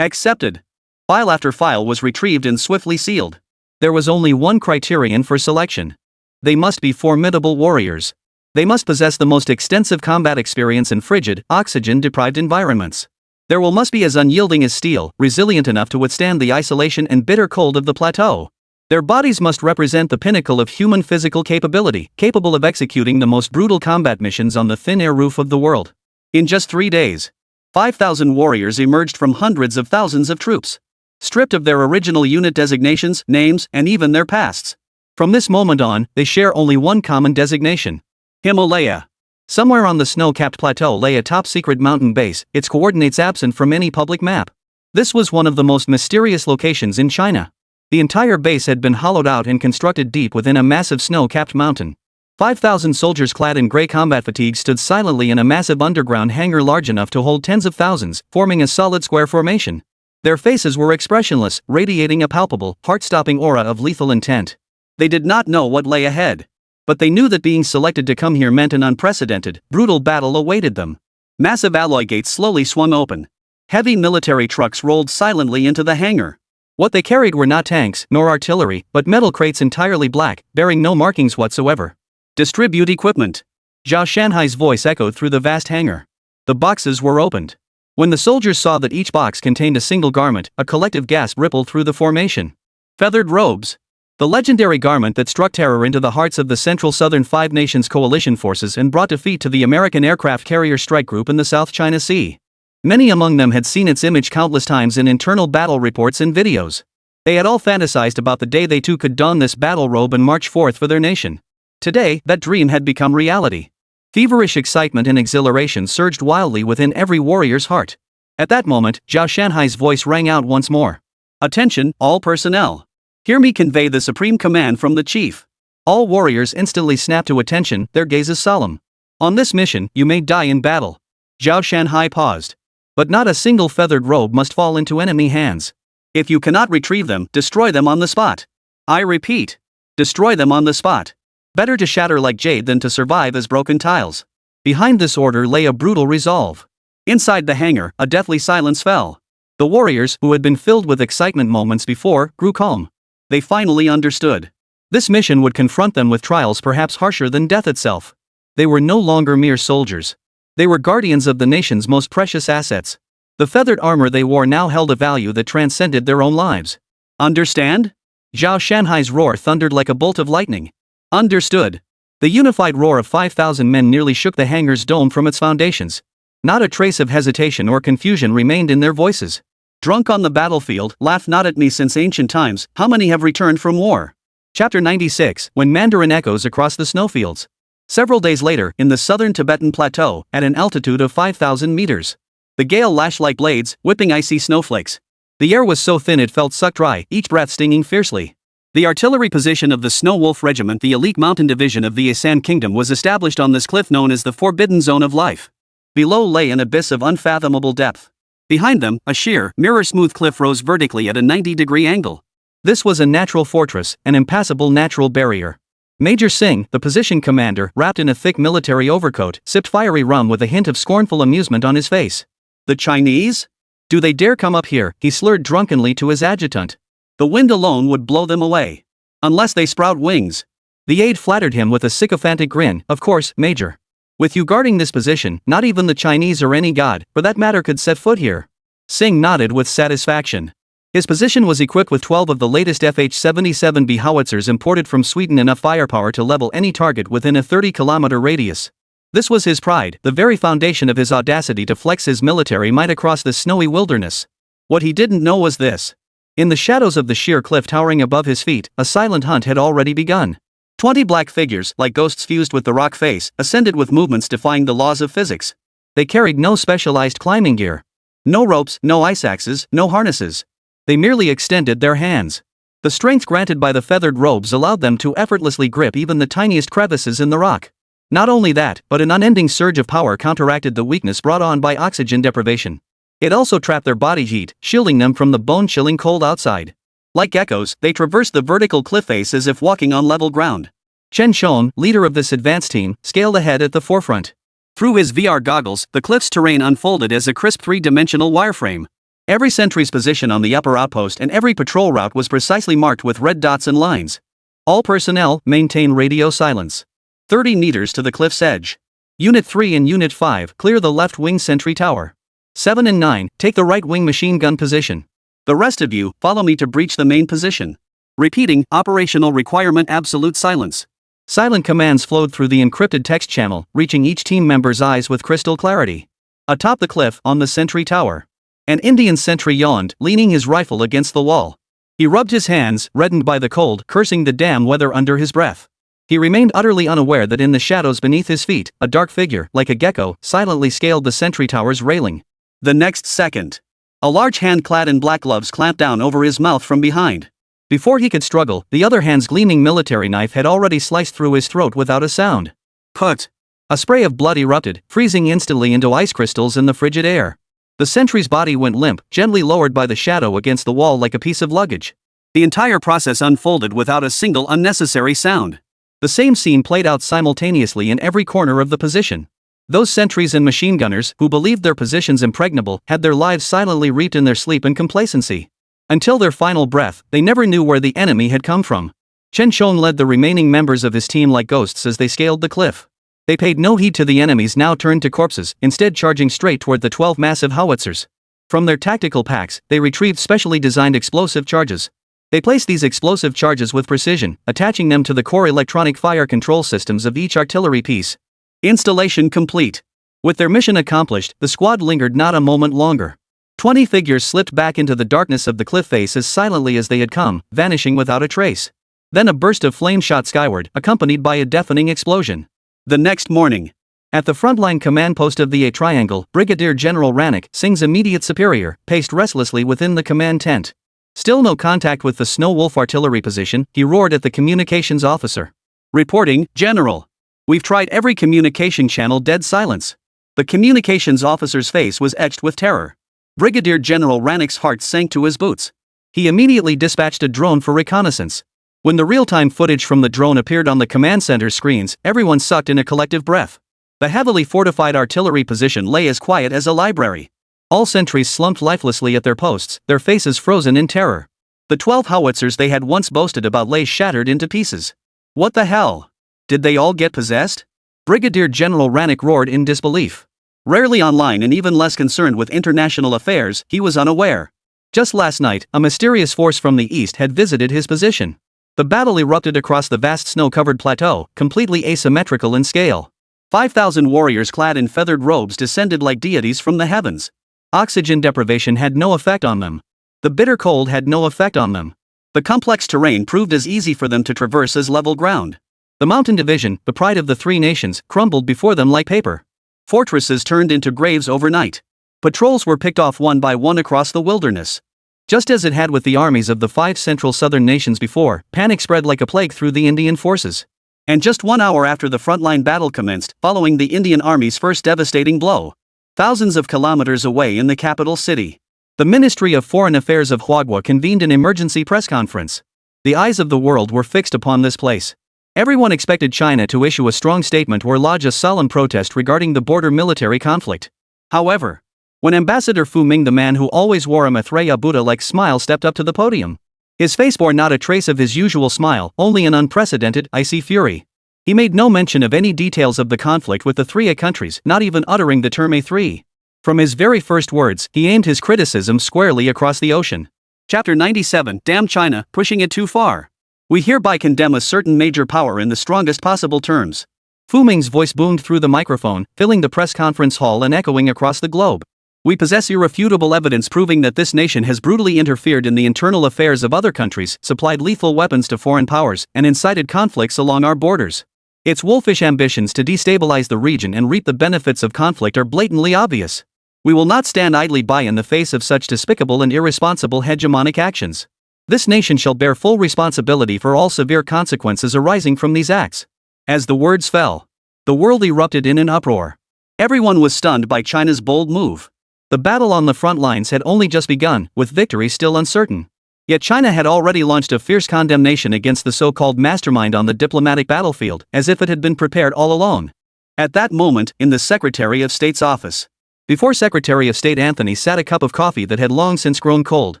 Accepted. File after file was retrieved and swiftly sealed. There was only one criterion for selection. They must be formidable warriors. They must possess the most extensive combat experience in frigid, oxygen-deprived environments. Their will must be as unyielding as steel, resilient enough to withstand the isolation and bitter cold of the plateau. Their bodies must represent the pinnacle of human physical capability, capable of executing the most brutal combat missions on the thin air roof of the world. In just 3 days, 5,000 warriors emerged from hundreds of thousands of troops. Stripped of their original unit designations, names, and even their pasts. From this moment on, they share only one common designation. Himalaya. Somewhere on the snow-capped plateau lay a top-secret mountain base, its coordinates absent from any public map. This was one of the most mysterious locations in China. The entire base had been hollowed out and constructed deep within a massive snow-capped mountain. 5,000 soldiers clad in gray combat fatigues stood silently in a massive underground hangar large enough to hold tens of thousands, forming a solid square formation. Their faces were expressionless, radiating a palpable, heart-stopping aura of lethal intent. They did not know what lay ahead. But they knew that being selected to come here meant an unprecedented, brutal battle awaited them. Massive alloy gates slowly swung open. Heavy military trucks rolled silently into the hangar. What they carried were not tanks, nor artillery, but metal crates entirely black, bearing no markings whatsoever. Distribute equipment. Zhao Shanhai's voice echoed through the vast hangar. The boxes were opened. When the soldiers saw that each box contained a single garment, a collective gasp rippled through the formation. Feathered robes. The legendary garment that struck terror into the hearts of the Central Southern Five Nations coalition forces and brought defeat to the American aircraft carrier strike group in the South China Sea. Many among them had seen its image countless times in internal battle reports and videos. They had all fantasized about the day they too could don this battle robe and march forth for their nation. Today, that dream had become reality. Feverish excitement and exhilaration surged wildly within every warrior's heart. At that moment, Zhao Shanhai's voice rang out once more. Attention, all personnel. Hear me convey the supreme command from the chief. All warriors instantly snapped to attention, their gazes solemn. On this mission, you may die in battle. Zhao Shanhai paused. But not a single feathered robe must fall into enemy hands. If you cannot retrieve them, destroy them on the spot. I repeat, destroy them on the spot. Better to shatter like jade than to survive as broken tiles. Behind this order lay a brutal resolve. Inside the hangar, a deathly silence fell. The warriors, who had been filled with excitement moments before, grew calm. They finally understood. This mission would confront them with trials perhaps harsher than death itself. They were no longer mere soldiers. They were guardians of the nation's most precious assets. The feathered armor they wore now held a value that transcended their own lives. Understand? Zhao Shanhai's roar thundered like a bolt of lightning. Understood. The unified roar of 5,000 men nearly shook the hangar's dome from its foundations. Not a trace of hesitation or confusion remained in their voices. Drunk on the battlefield, laugh not at me since ancient times, how many have returned from war? Chapter 96, When Mandarin Echoes Across the Snowfields. Several days later, in the southern Tibetan plateau, at an altitude of 5,000 meters. The gale lashed like blades, whipping icy snowflakes. The air was so thin it felt sucked dry, each breath stinging fiercely. The artillery position of the Snow Wolf Regiment, the elite mountain division of the Isan Kingdom, was established on this cliff known as the Forbidden Zone of Life. Below lay an abyss of unfathomable depth. Behind them, a sheer, mirror-smooth cliff rose vertically at a 90-degree angle. This was a natural fortress, an impassable natural barrier. Major Singh, the position commander, wrapped in a thick military overcoat, sipped fiery rum with a hint of scornful amusement on his face. The Chinese? Do they dare come up here? He slurred drunkenly to his adjutant. The wind alone would blow them away. Unless they sprout wings. The aide flattered him with a sycophantic grin. Of course, Major. With you guarding this position, not even the Chinese or any god, for that matter, could set foot here. Singh nodded with satisfaction. His position was equipped with 12 of the latest FH-77B howitzers imported from Sweden, enough firepower to level any target within a 30-kilometer radius. This was his pride, the very foundation of his audacity to flex his military might across the snowy wilderness. What he didn't know was this. In the shadows of the sheer cliff towering above his feet, a silent hunt had already begun. 20 black figures, like ghosts fused with the rock face, ascended with movements defying the laws of physics. They carried no specialized climbing gear. No ropes, no ice axes, no harnesses. They merely extended their hands. The strength granted by the feathered robes allowed them to effortlessly grip even the tiniest crevices in the rock. Not only that, but an unending surge of power counteracted the weakness brought on by oxygen deprivation. It also trapped their body heat, shielding them from the bone-chilling cold outside. Like geckos, they traversed the vertical cliff face as if walking on level ground. Chen Shon, leader of this advance team, scaled ahead at the forefront. Through his VR goggles, the cliff's terrain unfolded as a crisp three-dimensional wireframe. Every sentry's position on the upper outpost and every patrol route was precisely marked with red dots and lines. All personnel, maintain radio silence. 30 meters to the cliff's edge. Unit 3 and Unit 5, clear the left wing sentry tower. 7 and 9, take the right wing machine gun position. The rest of you, follow me to breach the main position. Repeating, operational requirement absolute silence. Silent commands flowed through the encrypted text channel, reaching each team member's eyes with crystal clarity. Atop the cliff, on the sentry tower. An Indian sentry yawned, leaning his rifle against the wall. He rubbed his hands, reddened by the cold, cursing the damn weather under his breath. He remained utterly unaware that in the shadows beneath his feet, a dark figure, like a gecko, silently scaled the sentry tower's railing. The next second, a large hand clad in black gloves clamped down over his mouth from behind. Before he could struggle, the other hand's gleaming military knife had already sliced through his throat without a sound. Put! A spray of blood erupted, freezing instantly into ice crystals in the frigid air. The sentry's body went limp, gently lowered by the shadow against the wall like a piece of luggage. The entire process unfolded without a single unnecessary sound. The same scene played out simultaneously in every corner of the position. Those sentries and machine gunners, who believed their positions impregnable, had their lives silently reaped in their sleep and complacency. Until their final breath, they never knew where the enemy had come from. Chen Shon led the remaining members of his team like ghosts as they scaled the cliff. They paid no heed to the enemies now turned to corpses, instead charging straight toward the 12 massive howitzers. From their tactical packs, they retrieved specially designed explosive charges. They placed these explosive charges with precision, attaching them to the core electronic fire control systems of each artillery piece. Installation complete. With their mission accomplished, the squad lingered not a moment longer. 20 figures slipped back into the darkness of the cliff face as silently as they had come, vanishing without a trace. Then a burst of flame shot skyward, accompanied by a deafening explosion. The next morning, at the frontline command post of the A Triangle, Brigadier General Rannick, Singh's immediate superior, paced restlessly within the command tent. Still no contact with the Snow Wolf artillery position, he roared at the communications officer. Reporting, General. We've tried every communication channel, dead silence. The communications officer's face was etched with terror. Brigadier General Rannick's heart sank to his boots. He immediately dispatched a drone for reconnaissance. When the real-time footage from the drone appeared on the command center's screens, everyone sucked in a collective breath. The heavily fortified artillery position lay as quiet as a library. All sentries slumped lifelessly at their posts, their faces frozen in terror. The 12 howitzers they had once boasted about lay shattered into pieces. What the hell? Did they all get possessed? Brigadier General Rannick roared in disbelief. Rarely online and even less concerned with international affairs, he was unaware. Just last night, a mysterious force from the east had visited his position. The battle erupted across the vast snow-covered plateau, completely asymmetrical in scale. 5,000 warriors clad in feathered robes descended like deities from the heavens. Oxygen deprivation had no effect on them. The bitter cold had no effect on them. The complex terrain proved as easy for them to traverse as level ground. The mountain division, the pride of the three nations, crumbled before them like paper. Fortresses turned into graves overnight. Patrols were picked off one by one across the wilderness. Just as it had with the armies of the 5 central southern nations before, panic spread like a plague through the Indian forces. And just 1 hour after the frontline battle commenced, following the Indian Army's first devastating blow, thousands of kilometers away in the capital city, the Ministry of Foreign Affairs of Huagua convened an emergency press conference. The eyes of the world were fixed upon this place. Everyone expected China to issue a strong statement or lodge a solemn protest regarding the border military conflict. However, when Ambassador Fu Ming, the man who always wore a Maitreya Buddha-like smile, stepped up to the podium, his face bore not a trace of his usual smile, only an unprecedented, icy fury. He made no mention of any details of the conflict with the 3 countries, not even uttering the term A3. From his very first words, he aimed his criticism squarely across the ocean. Chapter 97, Damn China, Pushing It Too Far. We hereby condemn a certain major power in the strongest possible terms. Fu Ming's voice boomed through the microphone, filling the press conference hall and echoing across the globe. We possess irrefutable evidence proving that this nation has brutally interfered in the internal affairs of other countries, supplied lethal weapons to foreign powers, and incited conflicts along our borders. Its wolfish ambitions to destabilize the region and reap the benefits of conflict are blatantly obvious. We will not stand idly by in the face of such despicable and irresponsible hegemonic actions. This nation shall bear full responsibility for all severe consequences arising from these acts. As the words fell, the world erupted in an uproar. Everyone was stunned by China's bold move. The battle on the front lines had only just begun, with victory still uncertain. Yet China had already launched a fierce condemnation against the so-called mastermind on the diplomatic battlefield, as if it had been prepared all alone. At that moment, in the Secretary of State's office, before Secretary of State Anthony sat a cup of coffee that had long since grown cold.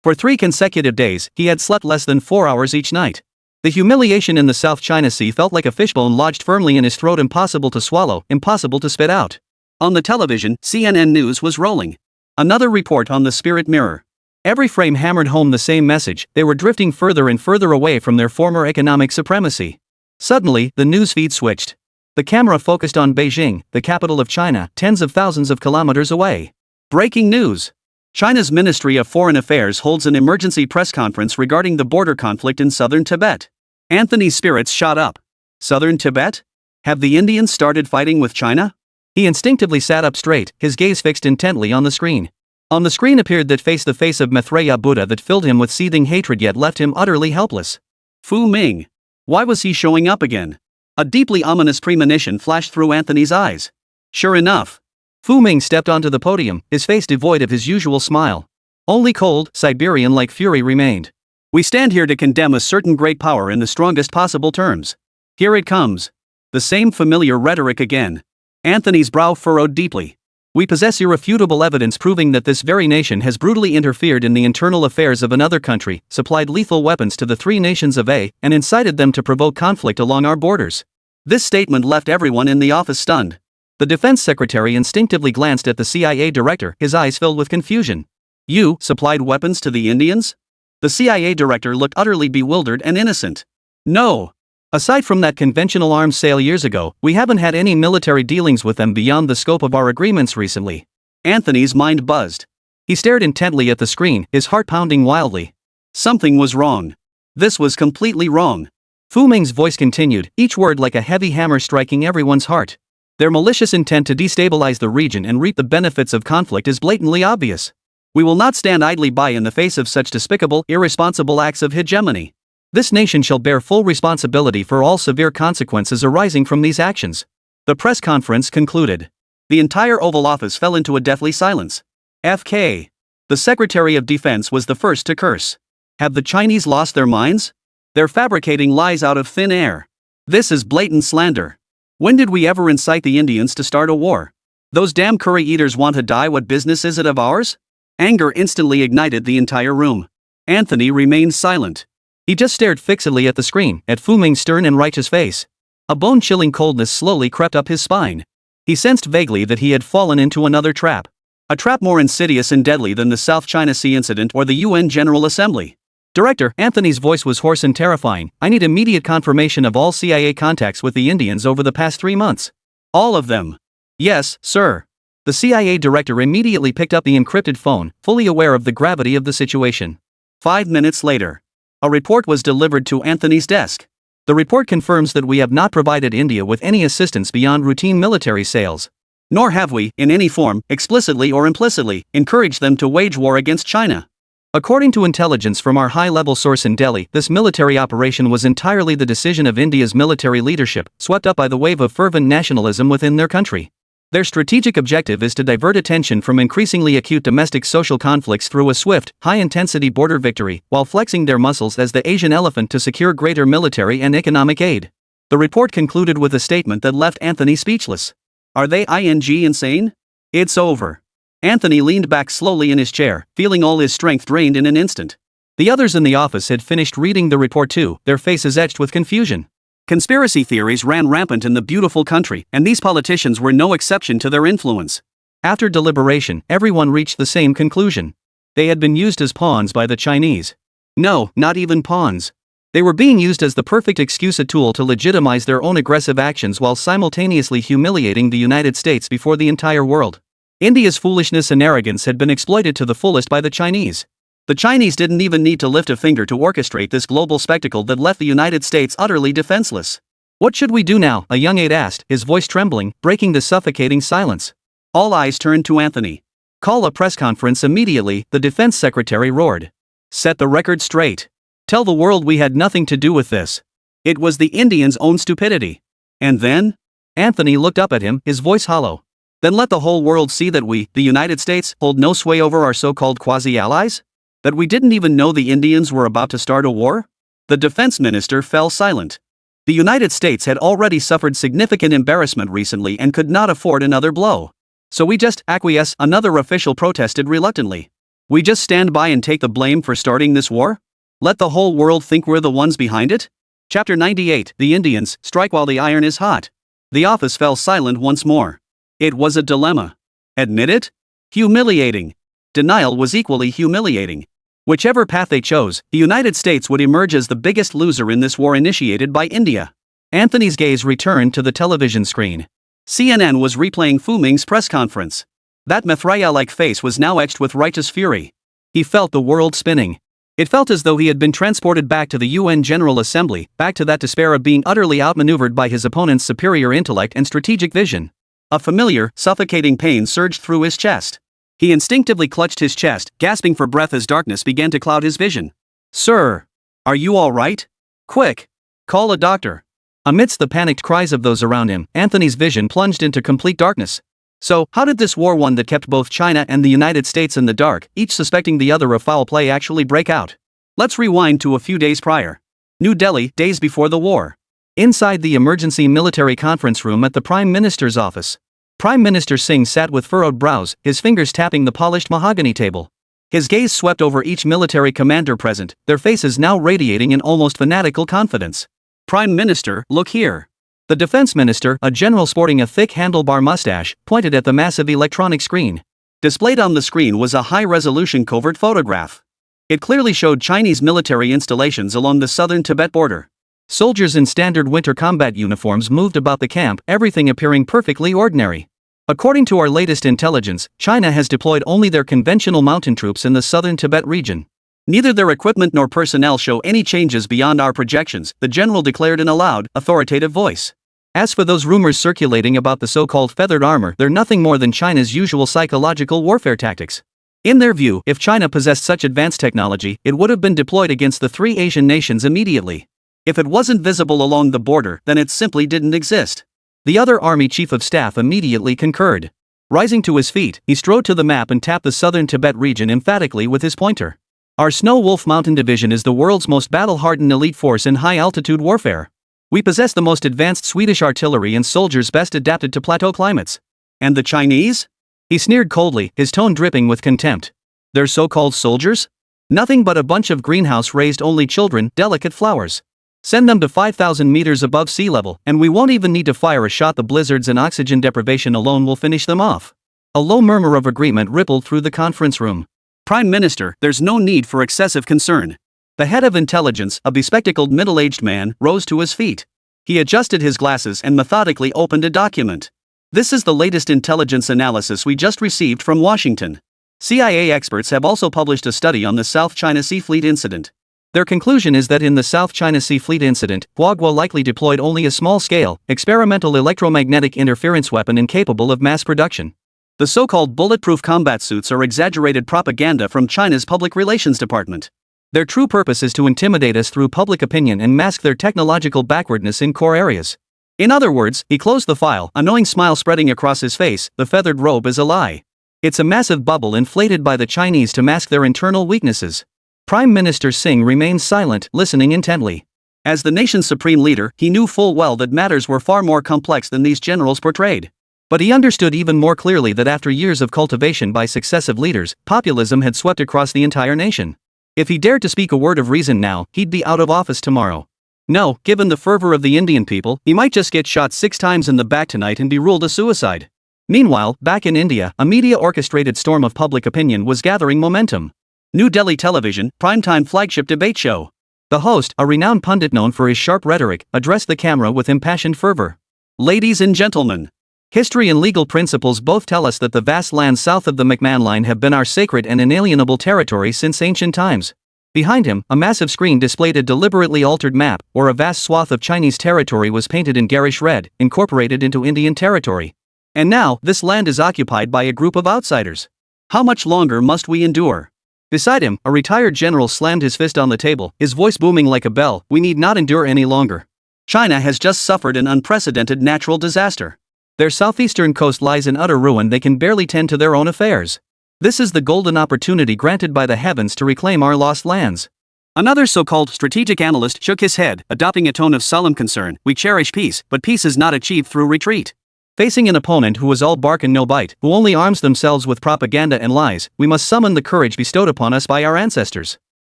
For 3 consecutive days, he had slept less than 4 hours each night. The humiliation in the South China Sea felt like a fishbone lodged firmly in his throat, impossible to swallow, impossible to spit out. On the television, CNN News was rolling. Another report on the Spirit Mirror. Every frame hammered home the same message: they were drifting further and further away from their former economic supremacy. Suddenly, the newsfeed switched. The camera focused on Beijing, the capital of China, tens of thousands of kilometers away. Breaking news! China's Ministry of Foreign Affairs holds an emergency press conference regarding the border conflict in southern Tibet. Anthony's spirits shot up. Southern Tibet? Have the Indians started fighting with China? He instinctively sat up straight, his gaze fixed intently on the screen. On the screen appeared that face, the face of Maitreya Buddha that filled him with seething hatred yet left him utterly helpless. Fu Ming. Why was he showing up again? A deeply ominous premonition flashed through Anthony's eyes. Sure enough, Fu Ming stepped onto the podium, his face devoid of his usual smile. Only cold, Siberian-like fury remained. We stand here to condemn a certain great power in the strongest possible terms. Here it comes. The same familiar rhetoric again. Anthony's brow furrowed deeply. We possess irrefutable evidence proving that this very nation has brutally interfered in the internal affairs of another country, supplied lethal weapons to the 3 nations of A, and incited them to provoke conflict along our borders. This statement left everyone in the office stunned. The defense secretary instinctively glanced at the CIA director, his eyes filled with confusion. You supplied weapons to the Indians? The CIA director looked utterly bewildered and innocent. No. Aside from that conventional arms sale years ago, we haven't had any military dealings with them beyond the scope of our agreements recently. Anthony's mind buzzed. He stared intently at the screen, his heart pounding wildly. Something was wrong. This was completely wrong. Fu Ming's voice continued, each word like a heavy hammer striking everyone's heart. Their malicious intent to destabilize the region and reap the benefits of conflict is blatantly obvious. We will not stand idly by in the face of such despicable, irresponsible acts of hegemony. This nation shall bear full responsibility for all severe consequences arising from these actions. The press conference concluded. The entire Oval Office fell into a deathly silence. FK. The Secretary of Defense was the first to curse. Have the Chinese lost their minds? They're fabricating lies out of thin air. This is blatant slander. When did we ever incite the Indians to start a war? Those damn curry eaters want to die. What business is it of ours? Anger instantly ignited the entire room. Anthony remained silent. He just stared fixedly at the screen, at Fu Ming's stern and righteous face. A bone-chilling coldness slowly crept up his spine. He sensed vaguely that he had fallen into another trap. A trap more insidious and deadly than the South China Sea incident or the UN General Assembly. Director, Anthony's voice was hoarse and terrifying. I need immediate confirmation of all CIA contacts with the Indians over the past 3 months. All of them. Yes, sir. The CIA director immediately picked up the encrypted phone, fully aware of the gravity of the situation. 5 minutes later, a report was delivered to Anthony's desk. The report confirms that we have not provided India with any assistance beyond routine military sales. Nor have we, in any form, explicitly or implicitly, encouraged them to wage war against China. According to intelligence from our high-level source in Delhi, this military operation was entirely the decision of India's military leadership, swept up by the wave of fervent nationalism within their country. Their strategic objective is to divert attention from increasingly acute domestic social conflicts through a swift, high-intensity border victory, while flexing their muscles as the Asian elephant to secure greater military and economic aid. The report concluded with a statement that left Anthony speechless. Are they insane? It's over. Anthony leaned back slowly in his chair, feeling all his strength drained in an instant. The others in the office had finished reading the report too, their faces etched with confusion. Conspiracy theories ran rampant in the beautiful country, and these politicians were no exception to their influence. After deliberation, everyone reached the same conclusion. They had been used as pawns by the Chinese. No, not even pawns. They were being used as the perfect excuse, a tool to legitimize their own aggressive actions while simultaneously humiliating the United States before the entire world. India's foolishness and arrogance had been exploited to the fullest by the Chinese. The Chinese didn't even need to lift a finger to orchestrate this global spectacle that left the United States utterly defenseless. What should we do now? A young aide asked, his voice trembling, breaking the suffocating silence. All eyes turned to Anthony. Call a press conference immediately, the defense secretary roared. Set the record straight. Tell the world we had nothing to do with this. It was the Indians' own stupidity. And then? Anthony looked up at him, his voice hollow. Then let the whole world see that we, the United States, hold no sway over our so-called quasi-allies? That we didn't even know the Indians were about to start a war? The defense minister fell silent. The United States had already suffered significant embarrassment recently and could not afford another blow. So we just acquiesce, another official protested reluctantly. We just stand by and take the blame for starting this war? Let the whole world think we're the ones behind it? Chapter 98, The Indians, strike while the iron is hot. The office fell silent once more. It was a dilemma. Admit it? Humiliating. Denial was equally humiliating. Whichever path they chose, the United States would emerge as the biggest loser in this war initiated by India. Anthony's gaze returned to the television screen. CNN was replaying Fu Ming's press conference. That Mithraea-like face was now etched with righteous fury. He felt the world spinning. It felt as though he had been transported back to the UN General Assembly, back to that despair of being utterly outmaneuvered by his opponent's superior intellect and strategic vision. A familiar, suffocating pain surged through his chest. He instinctively clutched his chest, gasping for breath as darkness began to cloud his vision. Sir! Are you all right? Quick! Call a doctor! Amidst the panicked cries of those around him, Anthony's vision plunged into complete darkness. So, how did this war, one that kept both China and the United States in the dark, each suspecting the other of foul play, actually break out? Let's rewind to a few days prior. New Delhi, days before the war. Inside the emergency military conference room at the Prime Minister's office. Prime Minister Singh sat with furrowed brows, his fingers tapping the polished mahogany table. His gaze swept over each military commander present, their faces now radiating an almost fanatical confidence. Prime Minister, look here. The defense minister, a general sporting a thick handlebar mustache, pointed at the massive electronic screen. Displayed on the screen was a high-resolution covert photograph. It clearly showed Chinese military installations along the southern Tibet border. Soldiers in standard winter combat uniforms moved about the camp, everything appearing perfectly ordinary. According to our latest intelligence, China has deployed only their conventional mountain troops in the southern Tibet region. Neither their equipment nor personnel show any changes beyond our projections, the general declared in a loud, authoritative voice. As for those rumors circulating about the so-called feathered armor, they're nothing more than China's usual psychological warfare tactics. In their view, if China possessed such advanced technology, it would have been deployed against the 3 Asian nations immediately. If it wasn't visible along the border, then it simply didn't exist. The other army chief of staff immediately concurred. Rising to his feet, he strode to the map and tapped the southern Tibet region emphatically with his pointer. Our Snow Wolf Mountain Division is the world's most battle-hardened elite force in high-altitude warfare. We possess the most advanced Swedish artillery and soldiers best adapted to plateau climates. And the Chinese? He sneered coldly, his tone dripping with contempt. They're so-called soldiers? Nothing but a bunch of greenhouse-raised only children, delicate flowers. Send them to 5,000 meters above sea level, and we won't even need to fire a shot. The blizzards and oxygen deprivation alone will finish them off. A low murmur of agreement rippled through the conference room. Prime Minister, there's no need for excessive concern. The head of intelligence, a bespectacled middle-aged man, rose to his feet. He adjusted his glasses and methodically opened a document. This is the latest intelligence analysis we just received from Washington. CIA experts have also published a study on the South China Sea Fleet incident. Their conclusion is that in the South China Sea Fleet incident, Huagua likely deployed only a small-scale, experimental electromagnetic interference weapon incapable of mass production. The so-called bulletproof combat suits are exaggerated propaganda from China's public relations department. Their true purpose is to intimidate us through public opinion and mask their technological backwardness in core areas. In other words, he closed the file, a knowing smile spreading across his face. The feathered robe is a lie. It's a massive bubble inflated by the Chinese to mask their internal weaknesses. Prime Minister Singh remained silent, listening intently. As the nation's supreme leader, he knew full well that matters were far more complex than these generals portrayed. But he understood even more clearly that after years of cultivation by successive leaders, populism had swept across the entire nation. If he dared to speak a word of reason now, he'd be out of office tomorrow. No, given the fervor of the Indian people, he might just get shot 6 times in the back tonight and be ruled a suicide. Meanwhile, back in India, a media-orchestrated storm of public opinion was gathering momentum. New Delhi Television, primetime flagship debate show. The host, a renowned pundit known for his sharp rhetoric, addressed the camera with impassioned fervor. Ladies and gentlemen, history and legal principles both tell us that the vast lands south of the McMahon Line have been our sacred and inalienable territory since ancient times. Behind him, a massive screen displayed a deliberately altered map, where a vast swath of Chinese territory was painted in garish red, incorporated into Indian territory. And now, this land is occupied by a group of outsiders. How much longer must we endure? Beside him, a retired general slammed his fist on the table, his voice booming like a bell. We need not endure any longer. China has just suffered an unprecedented natural disaster. Their southeastern coast lies in utter ruin. They can barely tend to their own affairs. This is the golden opportunity granted by the heavens to reclaim our lost lands. Another so-called strategic analyst shook his head, adopting a tone of solemn concern. We cherish peace, but peace is not achieved through retreat. Facing an opponent who was all bark and no bite, who only arms themselves with propaganda and lies, we must summon the courage bestowed upon us by our ancestors.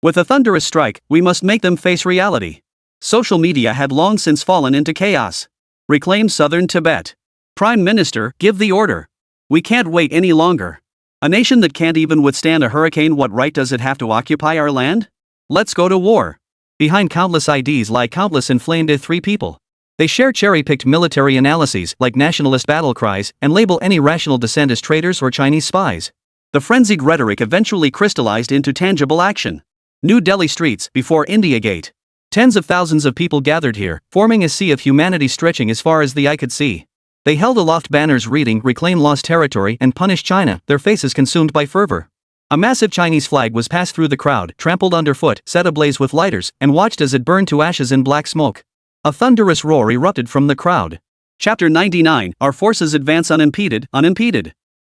With a thunderous strike, we must make them face reality. Social media had long since fallen into chaos. Reclaim southern Tibet. Prime Minister, give the order. We can't wait any longer. A nation that can't even withstand a hurricane, what right does it have to occupy our land? Let's go to war. Behind countless IDs lie countless inflamed three people. They share cherry-picked military analyses, like nationalist battle cries, and label any rational dissent as traitors or Chinese spies. The frenzied rhetoric eventually crystallized into tangible action. New Delhi streets, before India Gate. Tens of thousands of people gathered here, forming a sea of humanity stretching as far as the eye could see. They held aloft banners reading "Reclaim Lost Territory" and "Punish China," their faces consumed by fervor. A massive Chinese flag was passed through the crowd, trampled underfoot, set ablaze with lighters, and watched as it burned to ashes in black smoke. A thunderous roar erupted from the crowd. Chapter 99, Our forces advance unimpeded.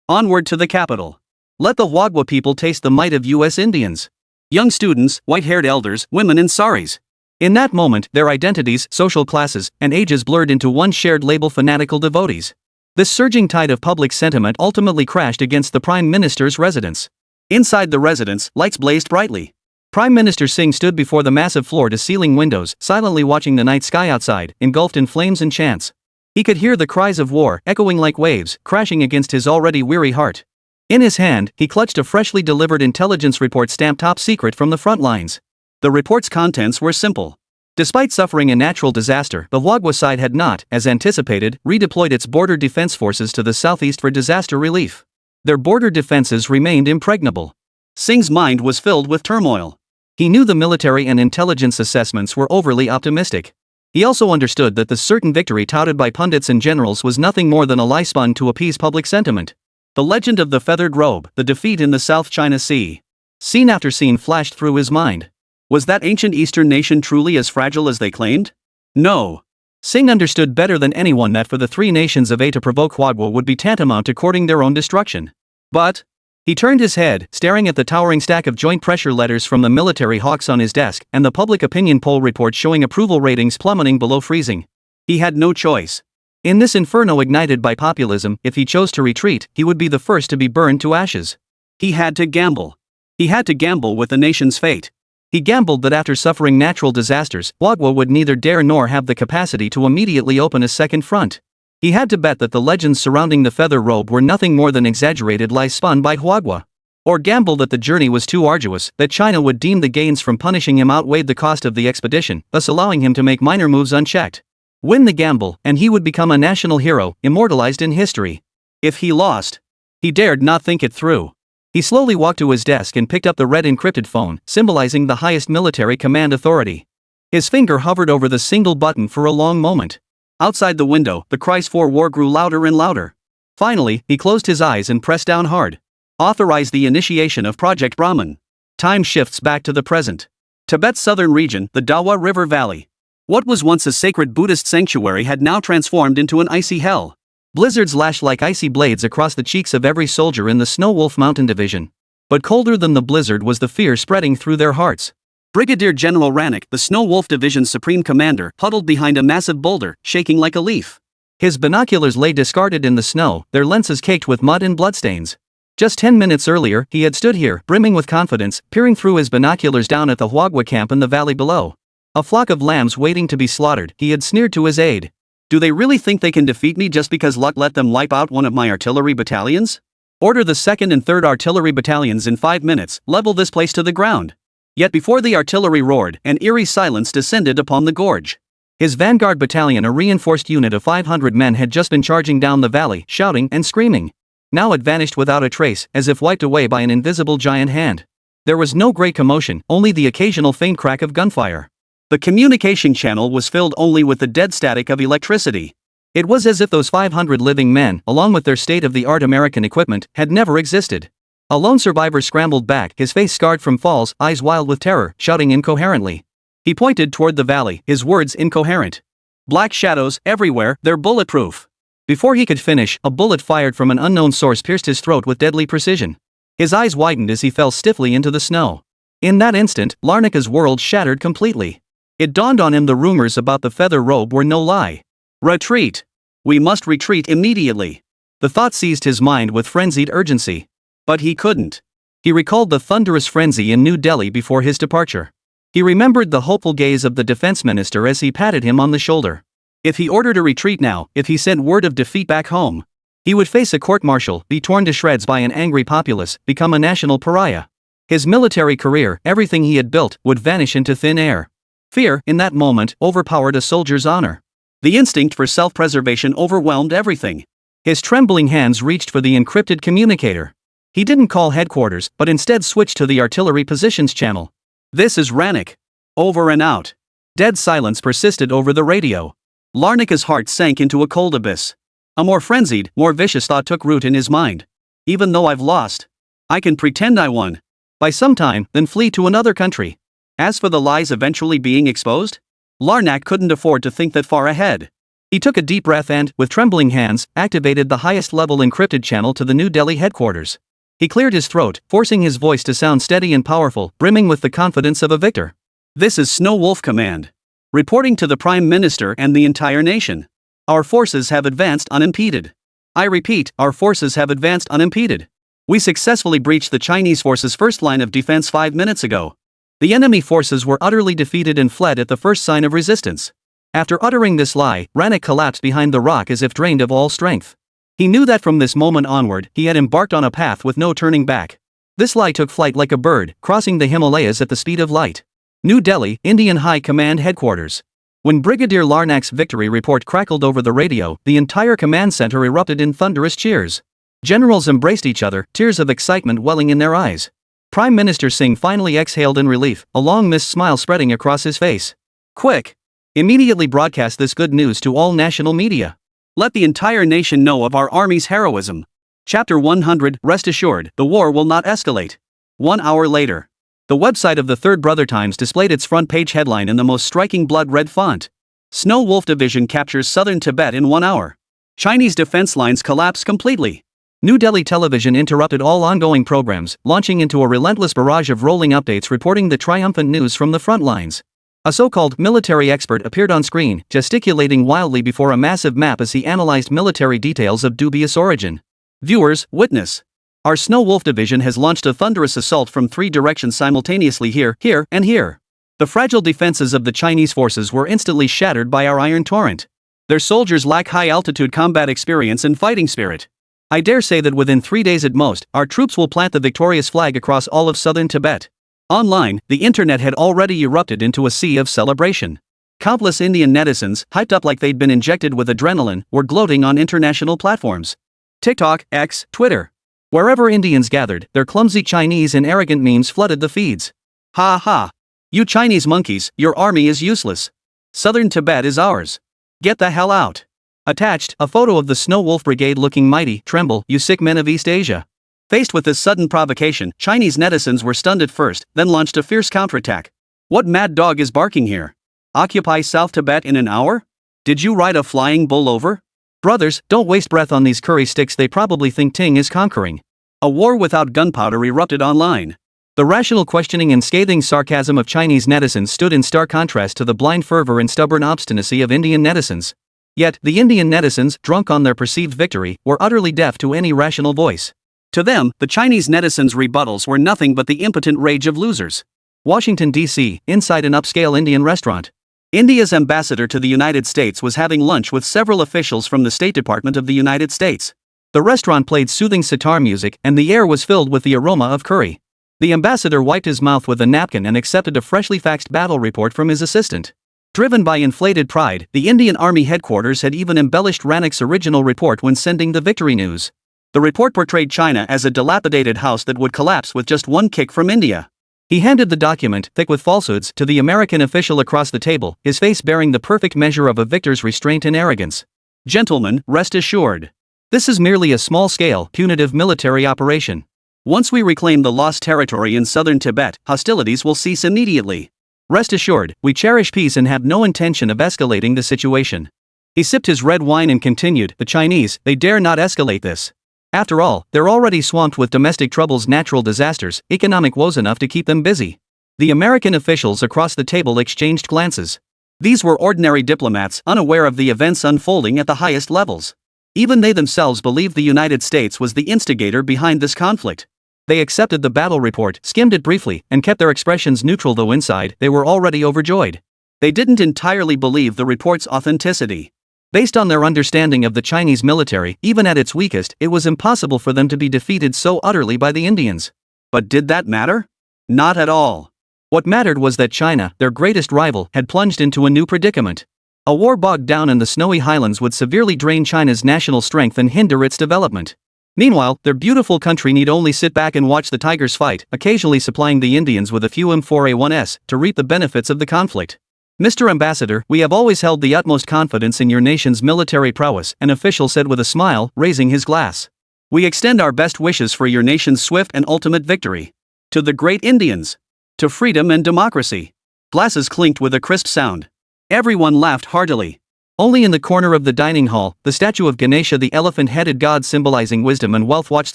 Onward to the capital. Let the Huagua people taste the might of U.S. Indians. Young students, white-haired elders, women in saris. In that moment, their identities, social classes, and ages blurred into one shared label: fanatical devotees. This surging tide of public sentiment ultimately crashed against the Prime Minister's residence. Inside the residence, lights blazed brightly. Prime Minister Singh stood before the massive floor-to-ceiling windows, silently watching the night sky outside, engulfed in flames and chants. He could hear the cries of war echoing like waves, crashing against his already weary heart. In his hand, he clutched a freshly delivered intelligence report stamped top secret from the front lines. The report's contents were simple. Despite suffering a natural disaster, the Huagua side had not, as anticipated, redeployed its border defense forces to the southeast for disaster relief. Their border defenses remained impregnable. Singh's mind was filled with turmoil. He knew the military and intelligence assessments were overly optimistic. He also understood that the certain victory touted by pundits and generals was nothing more than a lie spun to appease public sentiment. The legend of the feathered robe, the defeat in the South China Sea. Scene after scene flashed through his mind. Was that ancient Eastern nation truly as fragile as they claimed? No. Singh understood better than anyone that for the three nations of A to provoke Huagua would be tantamount to courting their own destruction. But he turned his head, staring at the towering stack of joint pressure letters from the military hawks on his desk and the public opinion poll report showing approval ratings plummeting below freezing. He had no choice. In this inferno ignited by populism, if he chose to retreat, he would be the first to be burned to ashes. He had to gamble. He had to gamble with the nation's fate. He gambled that after suffering natural disasters, Huagua would neither dare nor have the capacity to immediately open a second front. He had to bet that the legends surrounding the feather robe were nothing more than exaggerated lies spun by Huagua. Or gamble that the journey was too arduous, that China would deem the gains from punishing him outweighed the cost of the expedition, thus allowing him to make minor moves unchecked. Win the gamble, and he would become a national hero, immortalized in history. If he lost, he dared not think it through. He slowly walked to his desk and picked up the red encrypted phone, symbolizing the highest military command authority. His finger hovered over the single button for a long moment. Outside the window, the cries for war grew louder and louder. Finally, he closed his eyes and pressed down hard. Authorize the initiation of Project Brahman. Time shifts back to the present. Tibet's southern region, the Dawa River Valley. What was once a sacred Buddhist sanctuary had now transformed into an icy hell. Blizzards lashed like icy blades across the cheeks of every soldier in the Snow Wolf Mountain Division. But colder than the blizzard was the fear spreading through their hearts. Brigadier General Rannick, the Snow Wolf Division's supreme commander, huddled behind a massive boulder, shaking like a leaf. His binoculars lay discarded in the snow, their lenses caked with mud and bloodstains. Just 10 minutes earlier, he had stood here, brimming with confidence, peering through his binoculars down at the Huagua camp in the valley below. A flock of lambs waiting to be slaughtered, he had sneered to his aide. Do they really think they can defeat me just because luck let them wipe out one of my artillery battalions? Order the 2nd and 3rd artillery battalions in 5 minutes, level this place to the ground. Yet before the artillery roared, an eerie silence descended upon the gorge. His vanguard battalion, a reinforced unit of 500 men, had just been charging down the valley, shouting and screaming. Now it vanished without a trace, as if wiped away by an invisible giant hand. There was no great commotion, only the occasional faint crack of gunfire. The communication channel was filled only with the dead static of electricity. It was as if those 500 living men, along with their state-of-the-art American equipment, had never existed. A lone survivor scrambled back, his face scarred from falls, eyes wild with terror, shouting incoherently. He pointed toward the valley, his words incoherent. Black shadows, everywhere, they're bulletproof. Before he could finish, a bullet fired from an unknown source pierced his throat with deadly precision. His eyes widened as he fell stiffly into the snow. In that instant, Larnaka's world shattered completely. It dawned on him the rumors about the feather robe were no lie. Retreat! We must retreat immediately. The thought seized his mind with frenzied urgency. But he couldn't. He recalled the thunderous frenzy in New Delhi before his departure. He remembered the hopeful gaze of the defense minister as he patted him on the shoulder. If he ordered a retreat now, if he sent word of defeat back home, he would face a court-martial, be torn to shreds by an angry populace, become a national pariah. His military career, everything he had built, would vanish into thin air. Fear, in that moment, overpowered a soldier's honor. The instinct for self-preservation overwhelmed everything. His trembling hands reached for the encrypted communicator. He didn't call headquarters, but instead switched to the artillery positions channel. This is Rannick. Over and out. Dead silence persisted over the radio. Larnaka's heart sank into a cold abyss. A more frenzied, more vicious thought took root in his mind. Even though I've lost, I can pretend I won. By some time, then flee to another country. As for the lies eventually being exposed, Larnak couldn't afford to think that far ahead. He took a deep breath and, with trembling hands, activated the highest-level encrypted channel to the New Delhi headquarters. He cleared his throat, forcing his voice to sound steady and powerful, brimming with the confidence of a victor. This is Snow Wolf Command. Reporting to the Prime Minister and the entire nation. Our forces have advanced unimpeded. I repeat, our forces have advanced unimpeded. We successfully breached the Chinese forces' first line of defense 5 minutes ago. The enemy forces were utterly defeated and fled at the first sign of resistance. After uttering this lie, Rannick collapsed behind the rock as if drained of all strength. He knew that from this moment onward, he had embarked on a path with no turning back. This lie took flight like a bird, crossing the Himalayas at the speed of light. New Delhi, Indian High Command Headquarters. When Brigadier Larnack's victory report crackled over the radio, the entire command center erupted in thunderous cheers. Generals embraced each other, tears of excitement welling in their eyes. Prime Minister Singh finally exhaled in relief, a long mist smile spreading across his face. Quick! Immediately broadcast this good news to all national media. Let the entire nation know of our army's heroism. Chapter 100, Rest assured, the war will not escalate. 1 hour later. The website of the Third Brother Times displayed its front page headline in the most striking blood red font. Snow Wolf Division captures southern Tibet in 1 hour. Chinese defense lines collapse completely. New Delhi television interrupted all ongoing programs, launching into a relentless barrage of rolling updates reporting the triumphant news from the front lines. A so-called military expert appeared on screen, gesticulating wildly before a massive map as he analyzed military details of dubious origin. Viewers, witness. Our Snow Wolf Division has launched a thunderous assault from 3 directions simultaneously here, and here. The fragile defenses of the Chinese forces were instantly shattered by our iron torrent. Their soldiers lack high-altitude combat experience and fighting spirit. I dare say that within 3 days at most, our troops will plant the victorious flag across all of southern Tibet. Online, the internet had already erupted into a sea of celebration. Countless Indian netizens, hyped up like they'd been injected with adrenaline, were gloating on international platforms. TikTok, X, Twitter. Wherever Indians gathered, their clumsy Chinese and arrogant memes flooded the feeds. Ha ha! You Chinese monkeys, your army is useless. Southern Tibet is ours. Get the hell out. Attached, a photo of the Snow Wolf Brigade looking mighty. Tremble, you sick men of East Asia. Faced with this sudden provocation, Chinese netizens were stunned at first, then launched a fierce counterattack. What mad dog is barking here? Occupy South Tibet in an hour? Did you ride a flying bull over? Brothers, don't waste breath on these curry sticks, they probably think Ting is conquering. A war without gunpowder erupted online. The rational questioning and scathing sarcasm of Chinese netizens stood in stark contrast to the blind fervor and stubborn obstinacy of Indian netizens. Yet, the Indian netizens, drunk on their perceived victory, were utterly deaf to any rational voice. To them, the Chinese netizens' rebuttals were nothing but the impotent rage of losers. Washington, D.C., inside an upscale Indian restaurant. India's ambassador to the United States was having lunch with several officials from the State Department of the United States. The restaurant played soothing sitar music, and the air was filled with the aroma of curry. The ambassador wiped his mouth with a napkin and accepted a freshly faxed battle report from his assistant. Driven by inflated pride, the Indian Army headquarters had even embellished Rannick's original report when sending the victory news. The report portrayed China as a dilapidated house that would collapse with just one kick from India. He handed the document, thick with falsehoods, to the American official across the table, his face bearing the perfect measure of a victor's restraint and arrogance. Gentlemen, rest assured. This is merely a small-scale, punitive military operation. Once we reclaim the lost territory in southern Tibet, hostilities will cease immediately. Rest assured, we cherish peace and have no intention of escalating the situation. He sipped his red wine and continued, the Chinese, they dare not escalate this. After all, they're already swamped with domestic troubles, natural disasters, economic woes enough to keep them busy. The American officials across the table exchanged glances. These were ordinary diplomats, unaware of the events unfolding at the highest levels. Even they themselves believed the United States was the instigator behind this conflict. They accepted the battle report, skimmed it briefly, and kept their expressions neutral, though inside, they were already overjoyed. They didn't entirely believe the report's authenticity. Based on their understanding of the Chinese military, even at its weakest, it was impossible for them to be defeated so utterly by the Indians. But did that matter? Not at all. What mattered was that China, their greatest rival, had plunged into a new predicament. A war bogged down in the snowy highlands would severely drain China's national strength and hinder its development. Meanwhile, their beautiful country need only sit back and watch the tigers fight, occasionally supplying the Indians with a few M4A1s, to reap the benefits of the conflict. Mr. Ambassador, we have always held the utmost confidence in your nation's military prowess, an official said with a smile, raising his glass. We extend our best wishes for your nation's swift and ultimate victory. To the great Indians. To freedom and democracy. Glasses clinked with a crisp sound. Everyone laughed heartily. Only in the corner of the dining hall, the statue of Ganesha, the elephant-headed god symbolizing wisdom and wealth, watched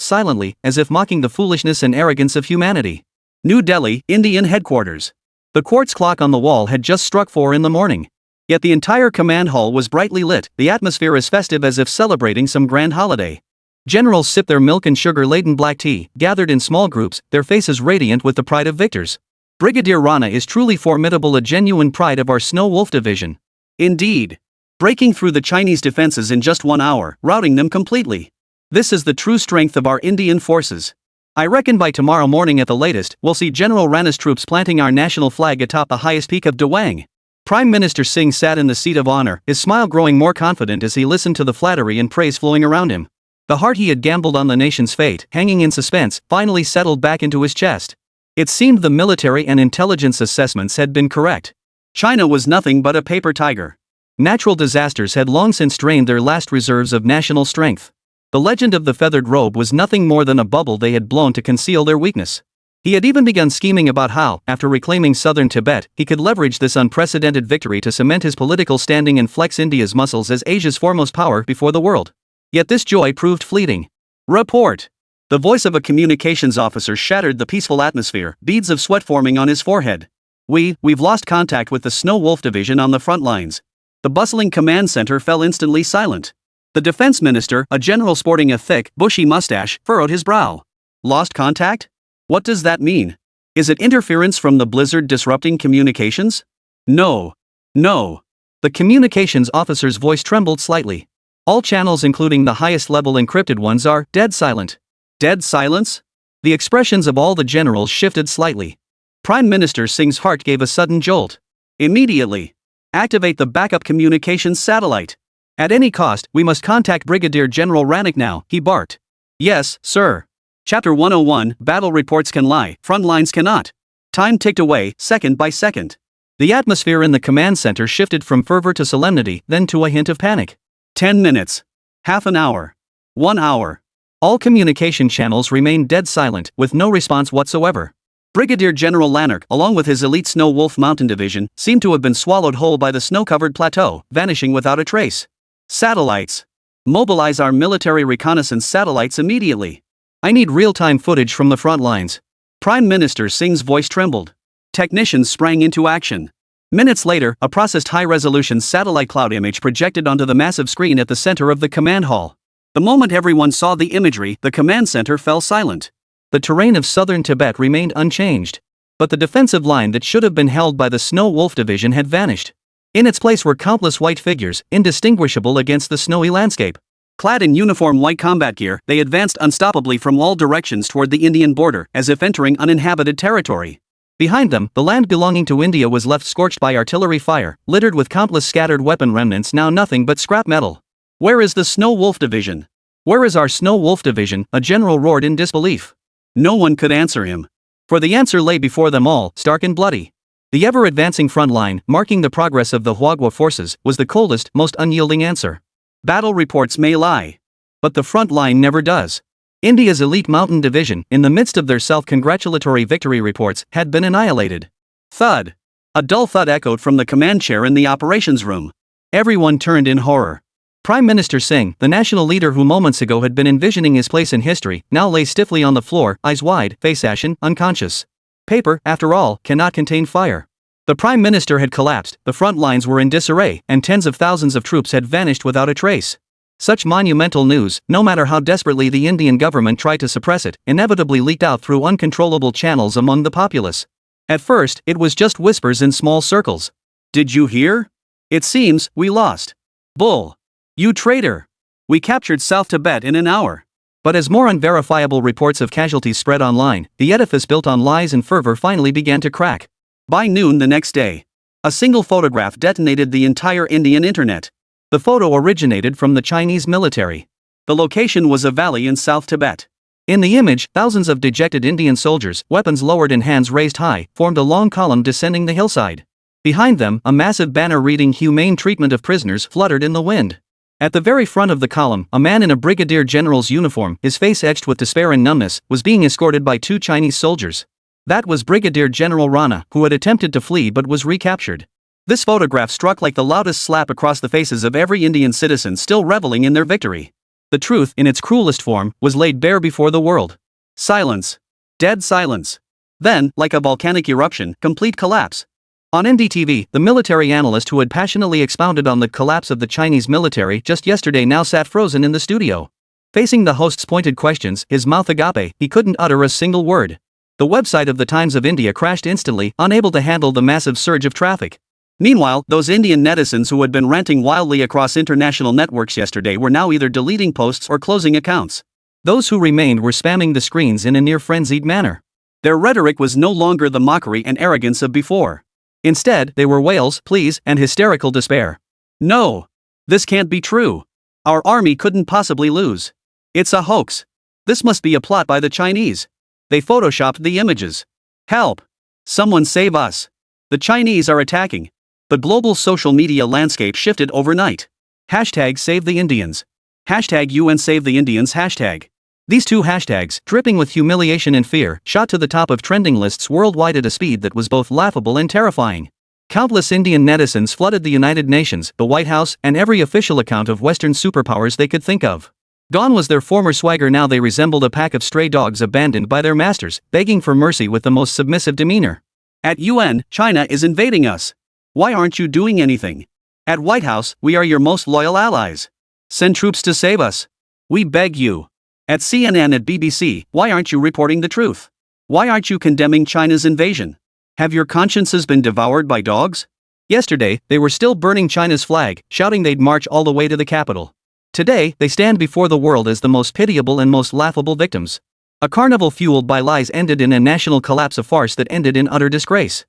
silently, as if mocking the foolishness and arrogance of humanity. New Delhi, Indian headquarters. The quartz clock on the wall had just struck 4 in the morning. Yet the entire command hall was brightly lit, the atmosphere as festive as if celebrating some grand holiday. Generals sipped their milk and sugar-laden black tea, gathered in small groups, their faces radiant with the pride of victors. Brigadier Rana is truly formidable, a genuine pride of our Snow Wolf Division. Indeed. Breaking through the Chinese defenses in just 1 hour, routing them completely. This is the true strength of our Indian forces. I reckon by tomorrow morning at the latest, we'll see General Rana's troops planting our national flag atop the highest peak of Dawang. Prime Minister Singh sat in the seat of honor, his smile growing more confident as he listened to the flattery and praise flowing around him. The heart he had gambled on the nation's fate, hanging in suspense, finally settled back into his chest. It seemed the military and intelligence assessments had been correct. China was nothing but a paper tiger. Natural disasters had long since drained their last reserves of national strength. The legend of the feathered robe was nothing more than a bubble they had blown to conceal their weakness. He had even begun scheming about how, after reclaiming southern Tibet, he could leverage this unprecedented victory to cement his political standing and flex India's muscles as Asia's foremost power before the world. Yet this joy proved fleeting. Report! The voice of a communications officer shattered the peaceful atmosphere, beads of sweat forming on his forehead. We've lost contact with the Snow Wolf Division on the front lines. The bustling command center fell instantly silent. The defense minister, a general sporting a thick, bushy mustache, furrowed his brow. Lost contact? What does that mean? Is it interference from the blizzard disrupting communications? No. The communications officer's voice trembled slightly. All channels including the highest level encrypted ones are dead silent. Dead silence? The expressions of all the generals shifted slightly. Prime Minister Singh's heart gave a sudden jolt. Immediately. Activate the backup communications satellite. At any cost, we must contact Brigadier General Rannoch now, he barked. Yes, sir. Chapter 101, Battle reports can lie, front lines cannot. Time ticked away, second by second. The atmosphere in the command center shifted from fervor to solemnity, then to a hint of panic. 10 minutes. Half an hour. 1 hour. All communication channels remained dead silent, with no response whatsoever. Brigadier General Lanark, along with his elite Snow Wolf Mountain Division, seemed to have been swallowed whole by the snow-covered plateau, vanishing without a trace. Satellites. Mobilize our military reconnaissance satellites immediately. I need real-time footage from the front lines. Prime Minister Singh's voice trembled. Technicians sprang into action. Minutes later, a processed high-resolution satellite cloud image projected onto the massive screen at the center of the command hall. The moment everyone saw the imagery, the command center fell silent. The terrain of southern Tibet remained unchanged. But the defensive line that should have been held by the Snow Wolf Division had vanished. In its place were countless white figures, indistinguishable against the snowy landscape. Clad in uniform white combat gear, they advanced unstoppably from all directions toward the Indian border, as if entering uninhabited territory. Behind them, the land belonging to India was left scorched by artillery fire, littered with countless scattered weapon remnants now nothing but scrap metal. Where is the Snow Wolf Division? Where is our Snow Wolf Division? A general roared in disbelief. No one could answer him. For the answer lay before them all, stark and bloody. The ever-advancing front line, marking the progress of the Huagua forces, was the coldest, most unyielding answer. Battle reports may lie. But the front line never does. India's elite mountain division, in the midst of their self-congratulatory victory reports, had been annihilated. Thud. A dull thud echoed from the command chair in the operations room. Everyone turned in horror. Prime Minister Singh, the national leader who moments ago had been envisioning his place in history, now lay stiffly on the floor, eyes wide, face ashen, unconscious. Paper, after all, cannot contain fire. The Prime Minister had collapsed, the front lines were in disarray, and tens of thousands of troops had vanished without a trace. Such monumental news, no matter how desperately the Indian government tried to suppress it, inevitably leaked out through uncontrollable channels among the populace. At first, it was just whispers in small circles. Did you hear? It seems, we lost. Bull. You traitor. We captured South Tibet in an hour. But as more unverifiable reports of casualties spread online, the edifice built on lies and fervor finally began to crack. By noon the next day, a single photograph detonated the entire Indian internet. The photo originated from the Chinese military. The location was a valley in South Tibet. In the image, thousands of dejected Indian soldiers, weapons lowered and hands raised high, formed a long column descending the hillside. Behind them, a massive banner reading "Humane Treatment of Prisoners" fluttered in the wind. At the very front of the column, a man in a brigadier general's uniform, his face etched with despair and numbness, was being escorted by 2 Chinese soldiers. That was Brigadier General Rana, who had attempted to flee but was recaptured. This photograph struck like the loudest slap across the faces of every Indian citizen still reveling in their victory. The truth, in its cruelest form, was laid bare before the world. Silence. Dead silence. Then, like a volcanic eruption, complete collapse. On NDTV, the military analyst who had passionately expounded on the collapse of the Chinese military just yesterday now sat frozen in the studio. Facing the host's pointed questions, his mouth agape, he couldn't utter a single word. The website of the Times of India crashed instantly, unable to handle the massive surge of traffic. Meanwhile, those Indian netizens who had been ranting wildly across international networks yesterday were now either deleting posts or closing accounts. Those who remained were spamming the screens in a near-frenzied manner. Their rhetoric was no longer the mockery and arrogance of before. Instead, they were wails, pleas, and hysterical despair. No! This can't be true. Our army couldn't possibly lose. It's a hoax. This must be a plot by the Chinese. They photoshopped the images. Help! Someone save us. The Chinese are attacking. The global social media landscape shifted overnight. Hashtag Save the Indians. Hashtag UN Save the Indians hashtag. These two hashtags, dripping with humiliation and fear, shot to the top of trending lists worldwide at a speed that was both laughable and terrifying. Countless Indian netizens flooded the United Nations, the White House, and every official account of Western superpowers they could think of. Gone was their former swagger. Now they resembled a pack of stray dogs abandoned by their masters, begging for mercy with the most submissive demeanor. At UN, China is invading us. Why aren't you doing anything? At White House, we are your most loyal allies. Send troops to save us. We beg you. At CNN and BBC, why aren't you reporting the truth? Why aren't you condemning China's invasion? Have your consciences been devoured by dogs? Yesterday, they were still burning China's flag, shouting they'd march all the way to the capital. Today, they stand before the world as the most pitiable and most laughable victims. A carnival fueled by lies ended in a national collapse, a farce that ended in utter disgrace.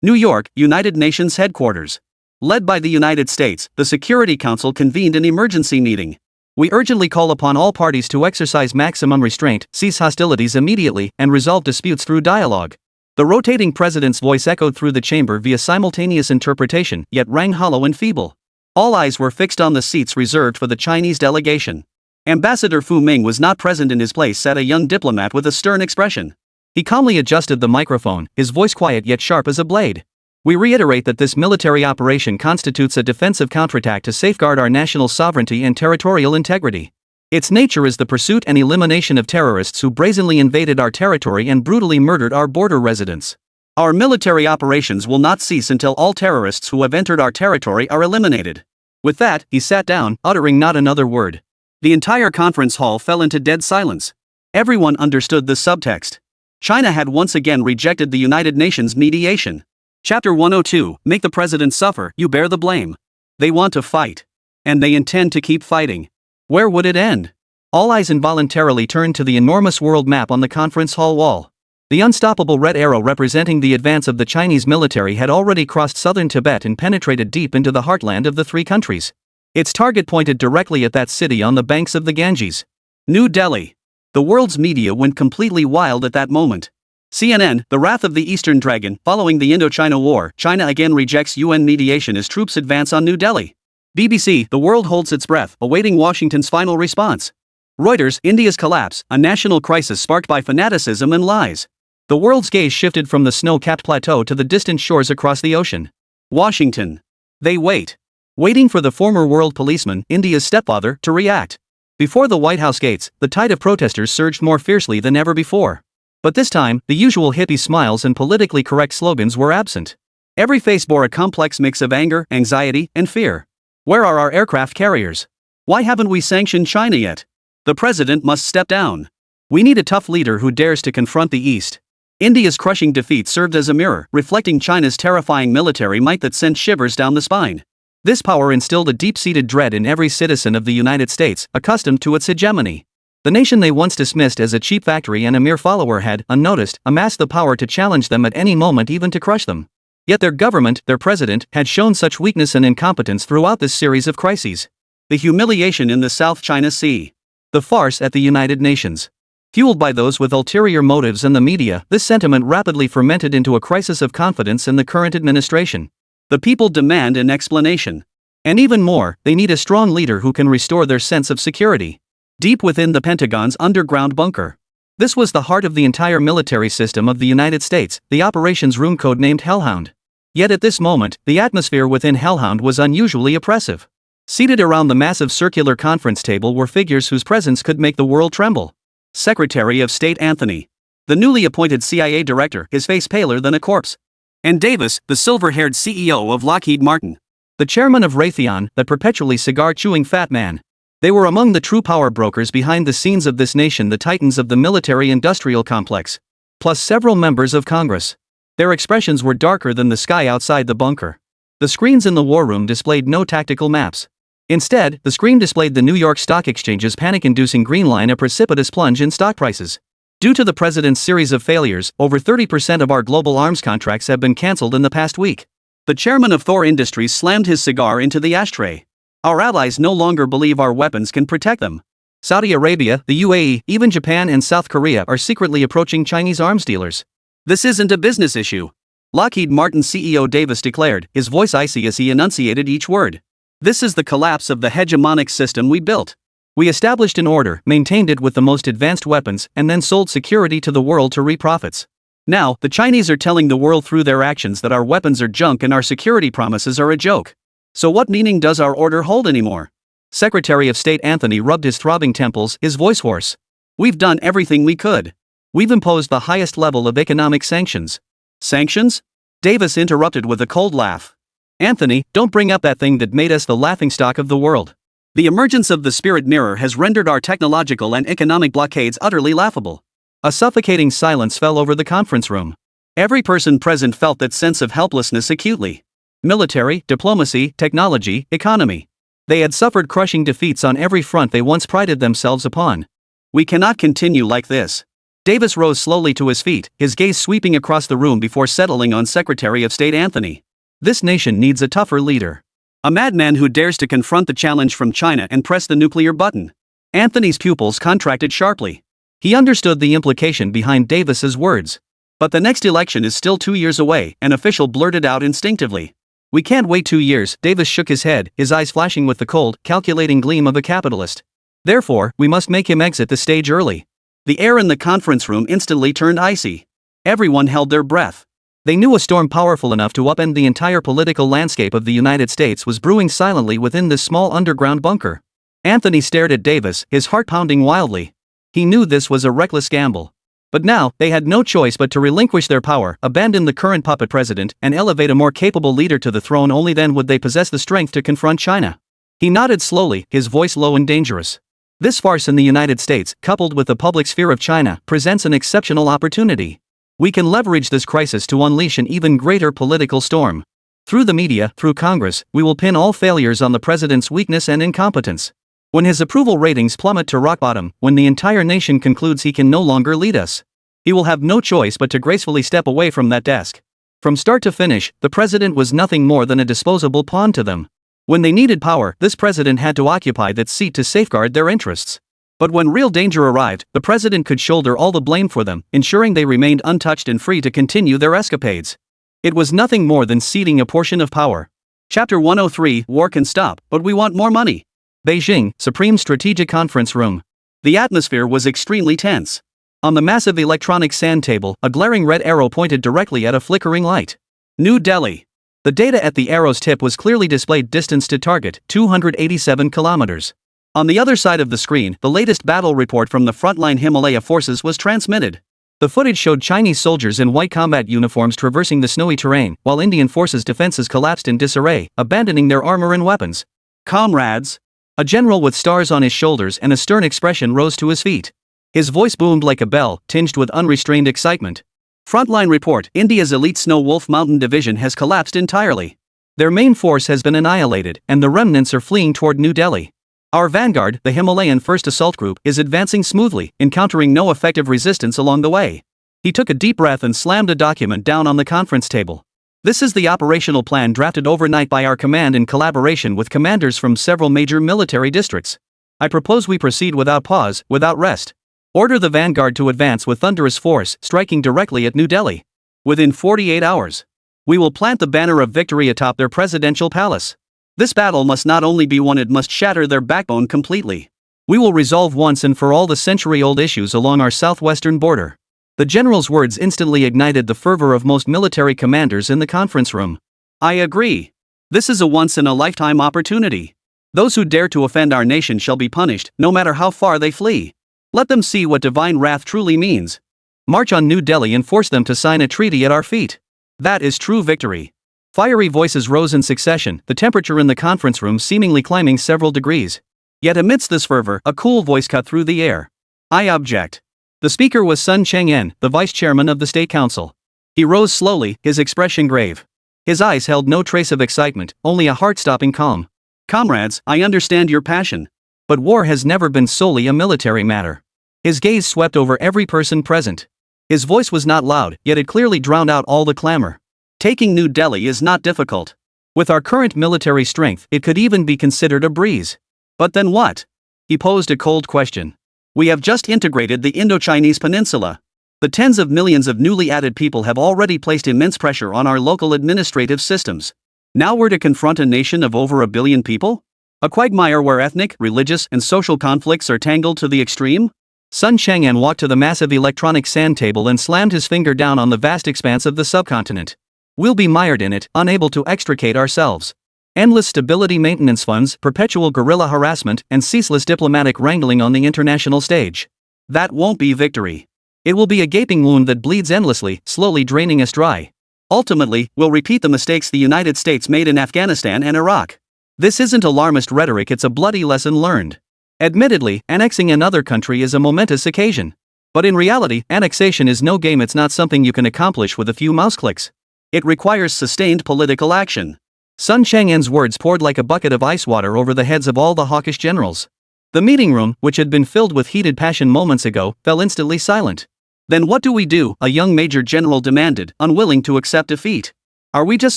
New York, United Nations headquarters. Led by the United States, the Security Council convened an emergency meeting. We urgently call upon all parties to exercise maximum restraint, cease hostilities immediately, and resolve disputes through dialogue. The rotating president's voice echoed through the chamber via simultaneous interpretation, yet rang hollow and feeble. All eyes were fixed on the seats reserved for the Chinese delegation. Ambassador Fu Ming was not present. In his place sat a young diplomat with a stern expression. He calmly adjusted the microphone, his voice quiet yet sharp as a blade. We reiterate that this military operation constitutes a defensive counterattack to safeguard our national sovereignty and territorial integrity. Its nature is the pursuit and elimination of terrorists who brazenly invaded our territory and brutally murdered our border residents. Our military operations will not cease until all terrorists who have entered our territory are eliminated. With that, he sat down, uttering not another word. The entire conference hall fell into dead silence. Everyone understood the subtext. China had once again rejected the United Nations mediation. Chapter 102, Make the President Suffer, You Bear the Blame. They want to fight. And they intend to keep fighting. Where would it end? All eyes involuntarily turned to the enormous world map on the conference hall wall. The unstoppable red arrow representing the advance of the Chinese military had already crossed southern Tibet and penetrated deep into the heartland of the three countries. Its target pointed directly at that city on the banks of the Ganges. New Delhi. The world's media went completely wild at that moment. CNN, the wrath of the Eastern Dragon. Following the Indochina War, China again rejects UN mediation as troops advance on New Delhi. BBC, the world holds its breath, awaiting Washington's final response. Reuters, India's collapse, a national crisis sparked by fanaticism and lies. The world's gaze shifted from the snow-capped plateau to the distant shores across the ocean. Washington. They wait. Waiting for the former world policeman, India's stepfather, to react. Before the White House gates, the tide of protesters surged more fiercely than ever before. But this time, the usual hippie smiles and politically correct slogans were absent. Every face bore a complex mix of anger, anxiety, and fear. Where are our aircraft carriers? Why haven't we sanctioned China yet? The president must step down. We need a tough leader who dares to confront the East. India's crushing defeat served as a mirror, reflecting China's terrifying military might that sent shivers down the spine. This power instilled a deep-seated dread in every citizen of the United States, accustomed to its hegemony. The nation they once dismissed as a cheap factory and a mere follower had, unnoticed, amassed the power to challenge them at any moment, even to crush them. Yet their government, their president, had shown such weakness and incompetence throughout this series of crises. The humiliation in the South China Sea. The farce at the United Nations. Fueled by those with ulterior motives and the media, this sentiment rapidly fermented into a crisis of confidence in the current administration. The people demand an explanation. And even more, they need a strong leader who can restore their sense of security. Deep within the Pentagon's underground bunker. This was the heart of the entire military system of the United States, the operations room codenamed Hellhound. Yet at this moment, the atmosphere within Hellhound was unusually oppressive. Seated around the massive circular conference table were figures whose presence could make the world tremble. Secretary of State Anthony. The newly appointed CIA director, his face paler than a corpse. And Davis, the silver-haired CEO of Lockheed Martin. The chairman of Raytheon, that perpetually cigar-chewing fat man. They were among the true power brokers behind the scenes of this nation, the titans of the military-industrial complex. Plus several members of Congress. Their expressions were darker than the sky outside the bunker. The screens in the war room displayed no tactical maps. Instead, the screen displayed the New York Stock Exchange's panic-inducing green line, a precipitous plunge in stock prices. Due to the president's series of failures, over 30% of our global arms contracts have been cancelled in the past week. The chairman of Thor Industries slammed his cigar into the ashtray. Our allies no longer believe our weapons can protect them. Saudi Arabia, the UAE, even Japan and South Korea are secretly approaching Chinese arms dealers. This isn't a business issue. Lockheed Martin CEO Davis declared, his voice icy as he enunciated each word. This is the collapse of the hegemonic system we built. We established an order, maintained it with the most advanced weapons, and then sold security to the world to reap profits. Now, the Chinese are telling the world through their actions that our weapons are junk and our security promises are a joke. So what meaning does our order hold anymore? Secretary of State Anthony rubbed his throbbing temples, his voice hoarse. We've done everything we could. We've imposed the highest level of economic sanctions. Sanctions? Davis interrupted with a cold laugh. Anthony, don't bring up that thing that made us the laughingstock of the world. The emergence of the spirit mirror has rendered our technological and economic blockades utterly laughable. A suffocating silence fell over the conference room. Every person present felt that sense of helplessness acutely. Military, diplomacy, technology, economy. They had suffered crushing defeats on every front they once prided themselves upon. We cannot continue like this. Davis rose slowly to his feet, his gaze sweeping across the room before settling on Secretary of State Anthony. This nation needs a tougher leader. A madman who dares to confront the challenge from China and press the nuclear button. Anthony's pupils contracted sharply. He understood the implication behind Davis's words. But the next election is still 2 years away, an official blurted out instinctively. We can't wait 2 years, Davis shook his head, his eyes flashing with the cold, calculating gleam of a capitalist. Therefore, we must make him exit the stage early. The air in the conference room instantly turned icy. Everyone held their breath. They knew a storm powerful enough to upend the entire political landscape of the United States was brewing silently within this small underground bunker. Anthony stared at Davis, his heart pounding wildly. He knew this was a reckless gamble. But now, they had no choice but to relinquish their power, abandon the current puppet president, and elevate a more capable leader to the throne. Only then would they possess the strength to confront China. He nodded slowly, his voice low and dangerous. This farce in the United States, coupled with the public's fear of China, presents an exceptional opportunity. We can leverage this crisis to unleash an even greater political storm. Through the media, through Congress, we will pin all failures on the president's weakness and incompetence. When his approval ratings plummet to rock bottom, when the entire nation concludes he can no longer lead us, he will have no choice but to gracefully step away from that desk. From start to finish, the president was nothing more than a disposable pawn to them. When they needed power, this president had to occupy that seat to safeguard their interests. But when real danger arrived, the president could shoulder all the blame for them, ensuring they remained untouched and free to continue their escapades. It was nothing more than ceding a portion of power. Chapter 103, War can stop, but we want more money. Beijing, Supreme Strategic Conference Room. The atmosphere was extremely tense. On the massive electronic sand table, a glaring red arrow pointed directly at a flickering light. New Delhi. The data at the arrow's tip was clearly displayed: distance to target, 287 kilometers. On the other side of the screen, the latest battle report from the frontline Himalaya forces was transmitted. The footage showed Chinese soldiers in white combat uniforms traversing the snowy terrain, while Indian forces' defenses collapsed in disarray, abandoning their armor and weapons. Comrades! A general with stars on his shoulders and a stern expression rose to his feet. His voice boomed like a bell, tinged with unrestrained excitement. Frontline report: India's elite Snow Wolf Mountain Division has collapsed entirely. Their main force has been annihilated, and the remnants are fleeing toward New Delhi. Our vanguard, the Himalayan 1st Assault Group, is advancing smoothly, encountering no effective resistance along the way. He took a deep breath and slammed a document down on the conference table. This is the operational plan drafted overnight by our command in collaboration with commanders from several major military districts. I propose we proceed without pause, without rest. Order the vanguard to advance with thunderous force, striking directly at New Delhi. Within 48 hours, we will plant the banner of victory atop their presidential palace. This battle must not only be won, it must shatter their backbone completely. We will resolve once and for all the century-old issues along our southwestern border. The general's words instantly ignited the fervor of most military commanders in the conference room. I agree. This is a once-in-a-lifetime opportunity. Those who dare to offend our nation shall be punished, no matter how far they flee. Let them see what divine wrath truly means. March on New Delhi and force them to sign a treaty at our feet. That is true victory. Fiery voices rose in succession, the temperature in the conference room seemingly climbing several degrees. Yet amidst this fervor, a cool voice cut through the air. I object. The speaker was Sun Cheng-en, the vice chairman of the State Council. He rose slowly, his expression grave. His eyes held no trace of excitement, only a heart-stopping calm. Comrades, I understand your passion. But war has never been solely a military matter. His gaze swept over every person present. His voice was not loud, yet it clearly drowned out all the clamor. Taking New Delhi is not difficult. With our current military strength, it could even be considered a breeze. But then what? He posed a cold question. We have just integrated the Indo-Chinese peninsula. The tens of millions of newly added people have already placed immense pressure on our local administrative systems. Now we're to confront a nation of over 1 billion people? A quagmire where ethnic, religious, and social conflicts are tangled to the extreme? Sun Chang'an walked to the massive electronic sand table and slammed his finger down on the vast expanse of the subcontinent. We'll be mired in it, unable to extricate ourselves. Endless stability maintenance funds, perpetual guerrilla harassment, and ceaseless diplomatic wrangling on the international stage. That won't be victory. It will be a gaping wound that bleeds endlessly, slowly draining us dry. Ultimately, we'll repeat the mistakes the United States made in Afghanistan and Iraq. This isn't alarmist rhetoric, it's a bloody lesson learned. Admittedly, annexing another country is a momentous occasion. But in reality, annexation is no game, it's not something you can accomplish with a few mouse clicks. It requires sustained political action. Sun Chang'an's words poured like a bucket of ice water over the heads of all the hawkish generals. The meeting room, which had been filled with heated passion moments ago, fell instantly silent. Then what do we do? A young major general demanded, unwilling to accept defeat. Are we just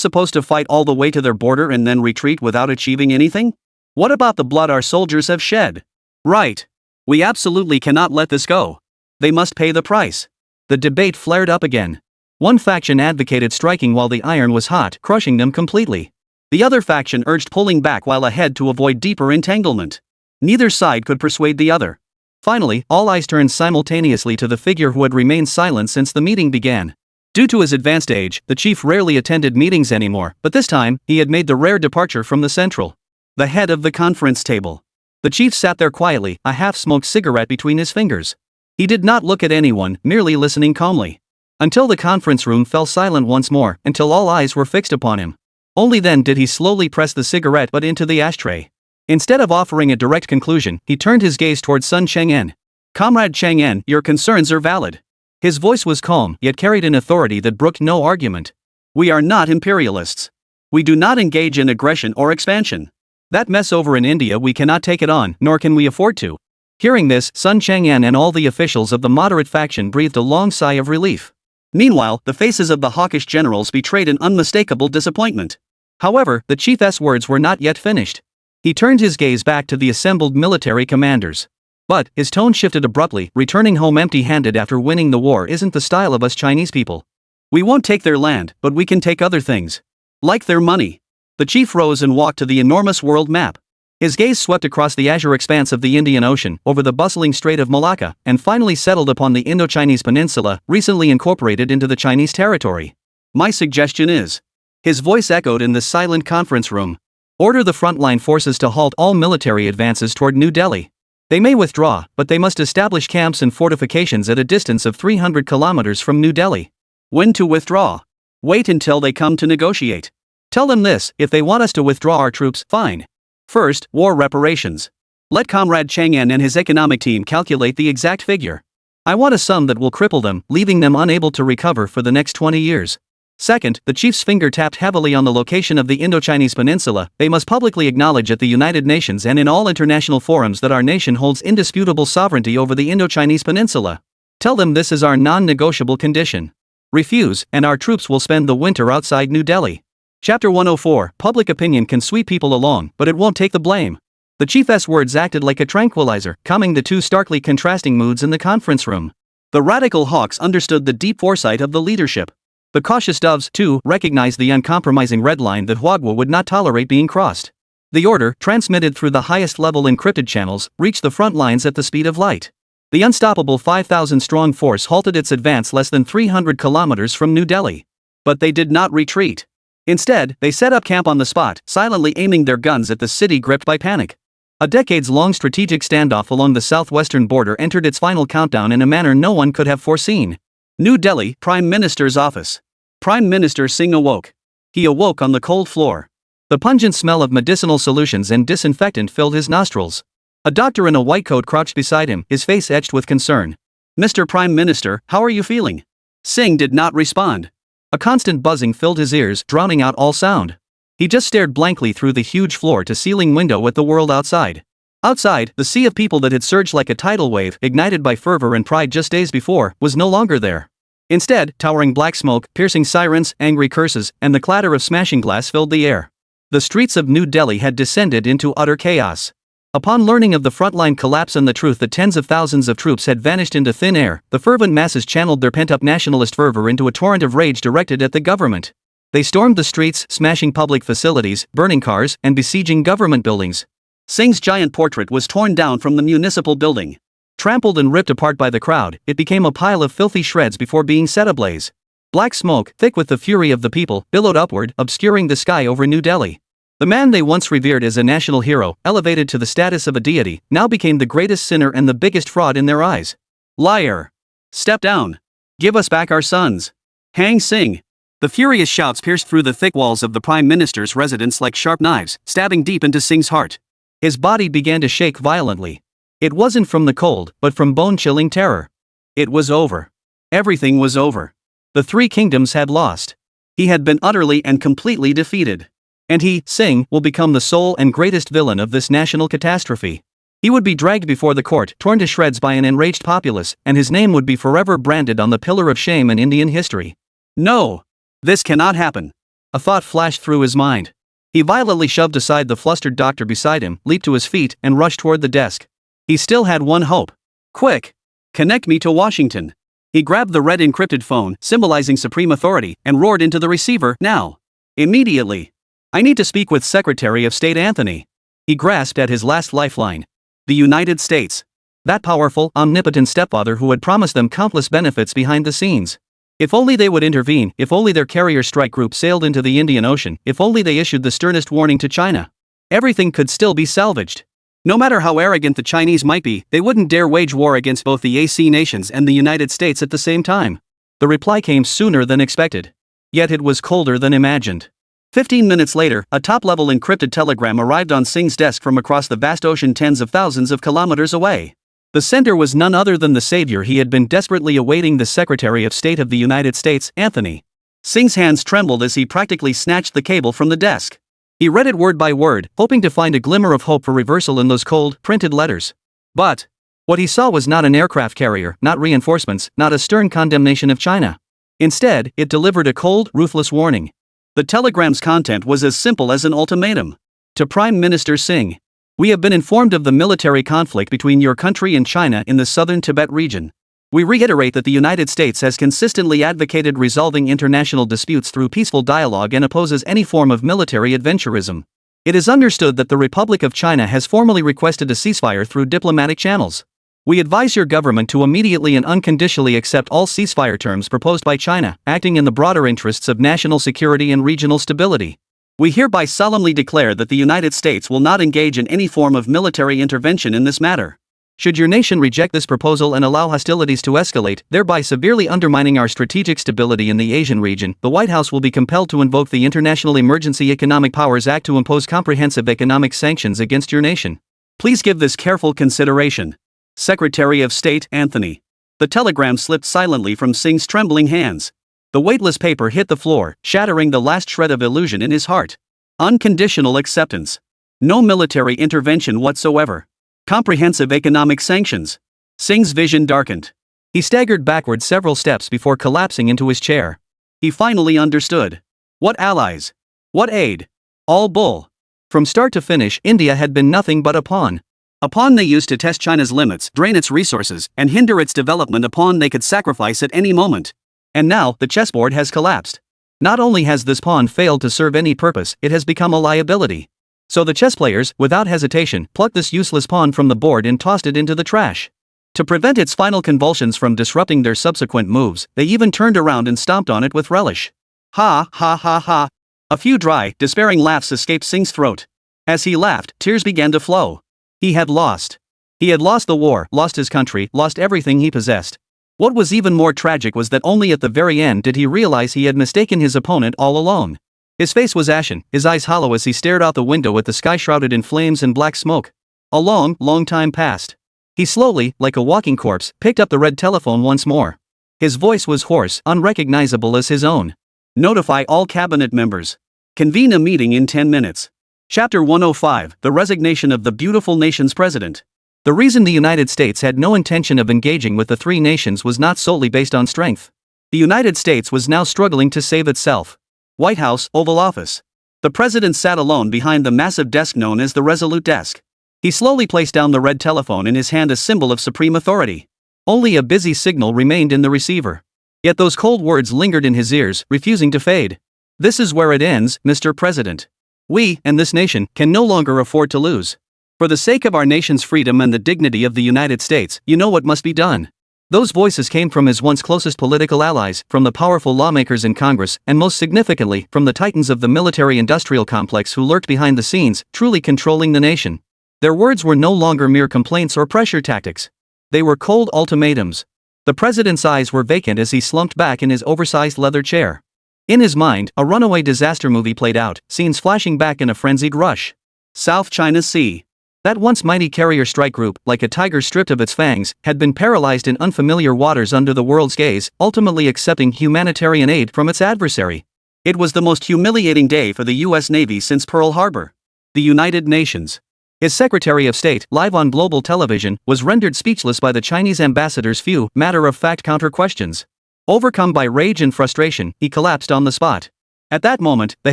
supposed to fight all the way to their border and then retreat without achieving anything? What about the blood our soldiers have shed? Right. We absolutely cannot let this go. They must pay the price. The debate flared up again. One faction advocated striking while the iron was hot, crushing them completely. The other faction urged pulling back while ahead to avoid deeper entanglement. Neither side could persuade the other. Finally, all eyes turned simultaneously to the figure who had remained silent since the meeting began. Due to his advanced age, the chief rarely attended meetings anymore, but this time, he had made the rare departure from the central. The head of the conference table. The chief sat there quietly, a half-smoked cigarette between his fingers. He did not look at anyone, merely listening calmly. Until the conference room fell silent once more, until all eyes were fixed upon him. Only then did he slowly press the cigarette butt into the ashtray. Instead of offering a direct conclusion, he turned his gaze towards Sun Chang'an. Comrade Chang'an, your concerns are valid. His voice was calm, yet carried an authority that brooked no argument. We are not imperialists. We do not engage in aggression or expansion. That mess over in India, we cannot take it on, nor can we afford to. Hearing this, Sun Chang'an and all the officials of the moderate faction breathed a long sigh of relief. Meanwhile, the faces of the hawkish generals betrayed an unmistakable disappointment. However, the chief's words were not yet finished. He turned his gaze back to the assembled military commanders. But, his tone shifted abruptly. Returning home empty-handed after winning the war isn't the style of us Chinese people. We won't take their land, but we can take other things. Like their money. The chief rose and walked to the enormous world map. His gaze swept across the azure expanse of the Indian Ocean, over the bustling Strait of Malacca, and finally settled upon the Indo-Chinese peninsula, recently incorporated into the Chinese territory. My suggestion is. His voice echoed in the silent conference room. Order the frontline forces to halt all military advances toward New Delhi. They may withdraw, but they must establish camps and fortifications at a distance of 300 kilometers from New Delhi. When to withdraw? Wait until they come to negotiate. Tell them this: if they want us to withdraw our troops, fine. First, war reparations. Let Comrade Chang'an and his economic team calculate the exact figure. I want a sum that will cripple them, leaving them unable to recover for the next 20 years. Second, the chief's finger tapped heavily on the location of the Indo-Chinese peninsula. They must publicly acknowledge at the United Nations and in all international forums that our nation holds indisputable sovereignty over the Indo-Chinese peninsula. Tell them this is our non-negotiable condition. Refuse, and our troops will spend the winter outside New Delhi. Chapter 104. Public opinion can sweep people along, but it won't take the blame. The chief's words acted like a tranquilizer, calming the two starkly contrasting moods in the conference room. The radical hawks understood the deep foresight of the leadership. The cautious doves, too, recognized the uncompromising red line that Huagua would not tolerate being crossed. The order, transmitted through the highest-level encrypted channels, reached the front lines at the speed of light. The unstoppable 5,000-strong force halted its advance less than 300 kilometers from New Delhi. But they did not retreat. Instead, they set up camp on the spot, silently aiming their guns at the city gripped by panic. A decades-long strategic standoff along the southwestern border entered its final countdown in a manner no one could have foreseen. New Delhi, Prime Minister's office. Prime Minister Singh awoke. He awoke on the cold floor. The pungent smell of medicinal solutions and disinfectant filled his nostrils. A doctor in a white coat crouched beside him, his face etched with concern. Mr. Prime Minister, how are you feeling? Singh did not respond. A constant buzzing filled his ears, drowning out all sound. He just stared blankly through the huge floor-to-ceiling window at the world outside. Outside, the sea of people that had surged like a tidal wave, ignited by fervor and pride just days before, was no longer there. Instead, towering black smoke, piercing sirens, angry curses, and the clatter of smashing glass filled the air. The streets of New Delhi had descended into utter chaos. Upon learning of the frontline collapse and the truth that tens of thousands of troops had vanished into thin air, the fervent masses channeled their pent-up nationalist fervor into a torrent of rage directed at the government. They stormed the streets, smashing public facilities, burning cars, and besieging government buildings. Singh's giant portrait was torn down from the municipal building. Trampled and ripped apart by the crowd, it became a pile of filthy shreds before being set ablaze. Black smoke, thick with the fury of the people, billowed upward, obscuring the sky over New Delhi. The man they once revered as a national hero, elevated to the status of a deity, now became the greatest sinner and the biggest fraud in their eyes. Liar! Step down! Give us back our sons! Hang Singh! The furious shouts pierced through the thick walls of the Prime Minister's residence like sharp knives, stabbing deep into Singh's heart. His body began to shake violently. It wasn't from the cold, but from bone-chilling terror. It was over. Everything was over. The three kingdoms had lost. He had been utterly and completely defeated. And he, Singh, will become the sole and greatest villain of this national catastrophe. He would be dragged before the court, torn to shreds by an enraged populace, and his name would be forever branded on the pillar of shame in Indian history. No! This cannot happen. A thought flashed through his mind. He violently shoved aside the flustered doctor beside him, leaped to his feet, and rushed toward the desk. He still had one hope. Quick! Connect me to Washington. He grabbed the red encrypted phone, symbolizing supreme authority, and roared into the receiver, now! Immediately! I need to speak with Secretary of State Anthony. He grasped at his last lifeline. The United States. That powerful, omnipotent stepfather who had promised them countless benefits behind the scenes. If only they would intervene, if only their carrier strike group sailed into the Indian Ocean, if only they issued the sternest warning to China. Everything could still be salvaged. No matter how arrogant the Chinese might be, they wouldn't dare wage war against both the AC nations and the United States at the same time. The reply came sooner than expected. Yet it was colder than imagined. 15 minutes later, a top-level encrypted telegram arrived on Singh's desk from across the vast ocean tens of thousands of kilometers away. The sender was none other than the savior he had been desperately awaiting, the Secretary of State of the United States, Anthony. Singh's hands trembled as he practically snatched the cable from the desk. He read it word by word, hoping to find a glimmer of hope for reversal in those cold, printed letters. But what he saw was not an aircraft carrier, not reinforcements, not a stern condemnation of China. Instead, it delivered a cold, ruthless warning. The telegram's content was as simple as an ultimatum. To Prime Minister Singh. We have been informed of the military conflict between your country and China in the southern Tibet region. We reiterate that the United States has consistently advocated resolving international disputes through peaceful dialogue and opposes any form of military adventurism. It is understood that the Republic of China has formally requested a ceasefire through diplomatic channels. We advise your government to immediately and unconditionally accept all ceasefire terms proposed by China, acting in the broader interests of national security and regional stability. We hereby solemnly declare that the United States will not engage in any form of military intervention in this matter. Should your nation reject this proposal and allow hostilities to escalate, thereby severely undermining our strategic stability in the Asian region, the White House will be compelled to invoke the International Emergency Economic Powers Act to impose comprehensive economic sanctions against your nation. Please give this careful consideration. Secretary of State Anthony. The telegram slipped silently from Singh's trembling hands. The weightless paper hit the floor, shattering the last shred of illusion in his heart. Unconditional acceptance. No military intervention whatsoever. Comprehensive economic sanctions. Singh's vision darkened. He staggered backward several steps before collapsing into his chair. He finally understood. What allies? What aid? All bull. From start to finish, India had been nothing but a pawn. A pawn they used to test China's limits, drain its resources, and hinder its development, a pawn they could sacrifice at any moment. And now, the chessboard has collapsed. Not only has this pawn failed to serve any purpose, it has become a liability. So the chess players, without hesitation, plucked this useless pawn from the board and tossed it into the trash. To prevent its final convulsions from disrupting their subsequent moves, they even turned around and stomped on it with relish. Ha ha ha ha. A few dry, despairing laughs escaped Singh's throat. As he laughed, tears began to flow. He had lost. He had lost the war, lost his country, lost everything he possessed. What was even more tragic was that only at the very end did he realize he had mistaken his opponent all along. His face was ashen, his eyes hollow as he stared out the window at the sky shrouded in flames and black smoke. A long, long time passed. He slowly, like a walking corpse, picked up the red telephone once more. His voice was hoarse, unrecognizable as his own. Notify all cabinet members. Convene a meeting in 10 minutes. Chapter 105, The Resignation of the Beautiful Nation's President. The reason the United States had no intention of engaging with the three nations was not solely based on strength. The United States was now struggling to save itself. White House, Oval Office. The president sat alone behind the massive desk known as the Resolute Desk. He slowly placed down the red telephone in his hand, a symbol of supreme authority. Only a busy signal remained in the receiver. Yet those cold words lingered in his ears, refusing to fade. This is where it ends, Mr. President. We, and this nation, can no longer afford to lose. For the sake of our nation's freedom and the dignity of the United States, you know what must be done. Those voices came from his once closest political allies, from the powerful lawmakers in Congress, and most significantly, from the titans of the military-industrial complex who lurked behind the scenes, truly controlling the nation. Their words were no longer mere complaints or pressure tactics. They were cold ultimatums. The president's eyes were vacant as he slumped back in his oversized leather chair. In his mind, a runaway disaster movie played out, scenes flashing back in a frenzied rush. South China Sea. That once mighty carrier strike group, like a tiger stripped of its fangs, had been paralyzed in unfamiliar waters under the world's gaze, ultimately accepting humanitarian aid from its adversary. It was the most humiliating day for the U.S. Navy since Pearl Harbor. The United Nations. His Secretary of State, live on global television, was rendered speechless by the Chinese ambassador's few, matter-of-fact counter-questions. Overcome by rage and frustration, he collapsed on the spot. At that moment, the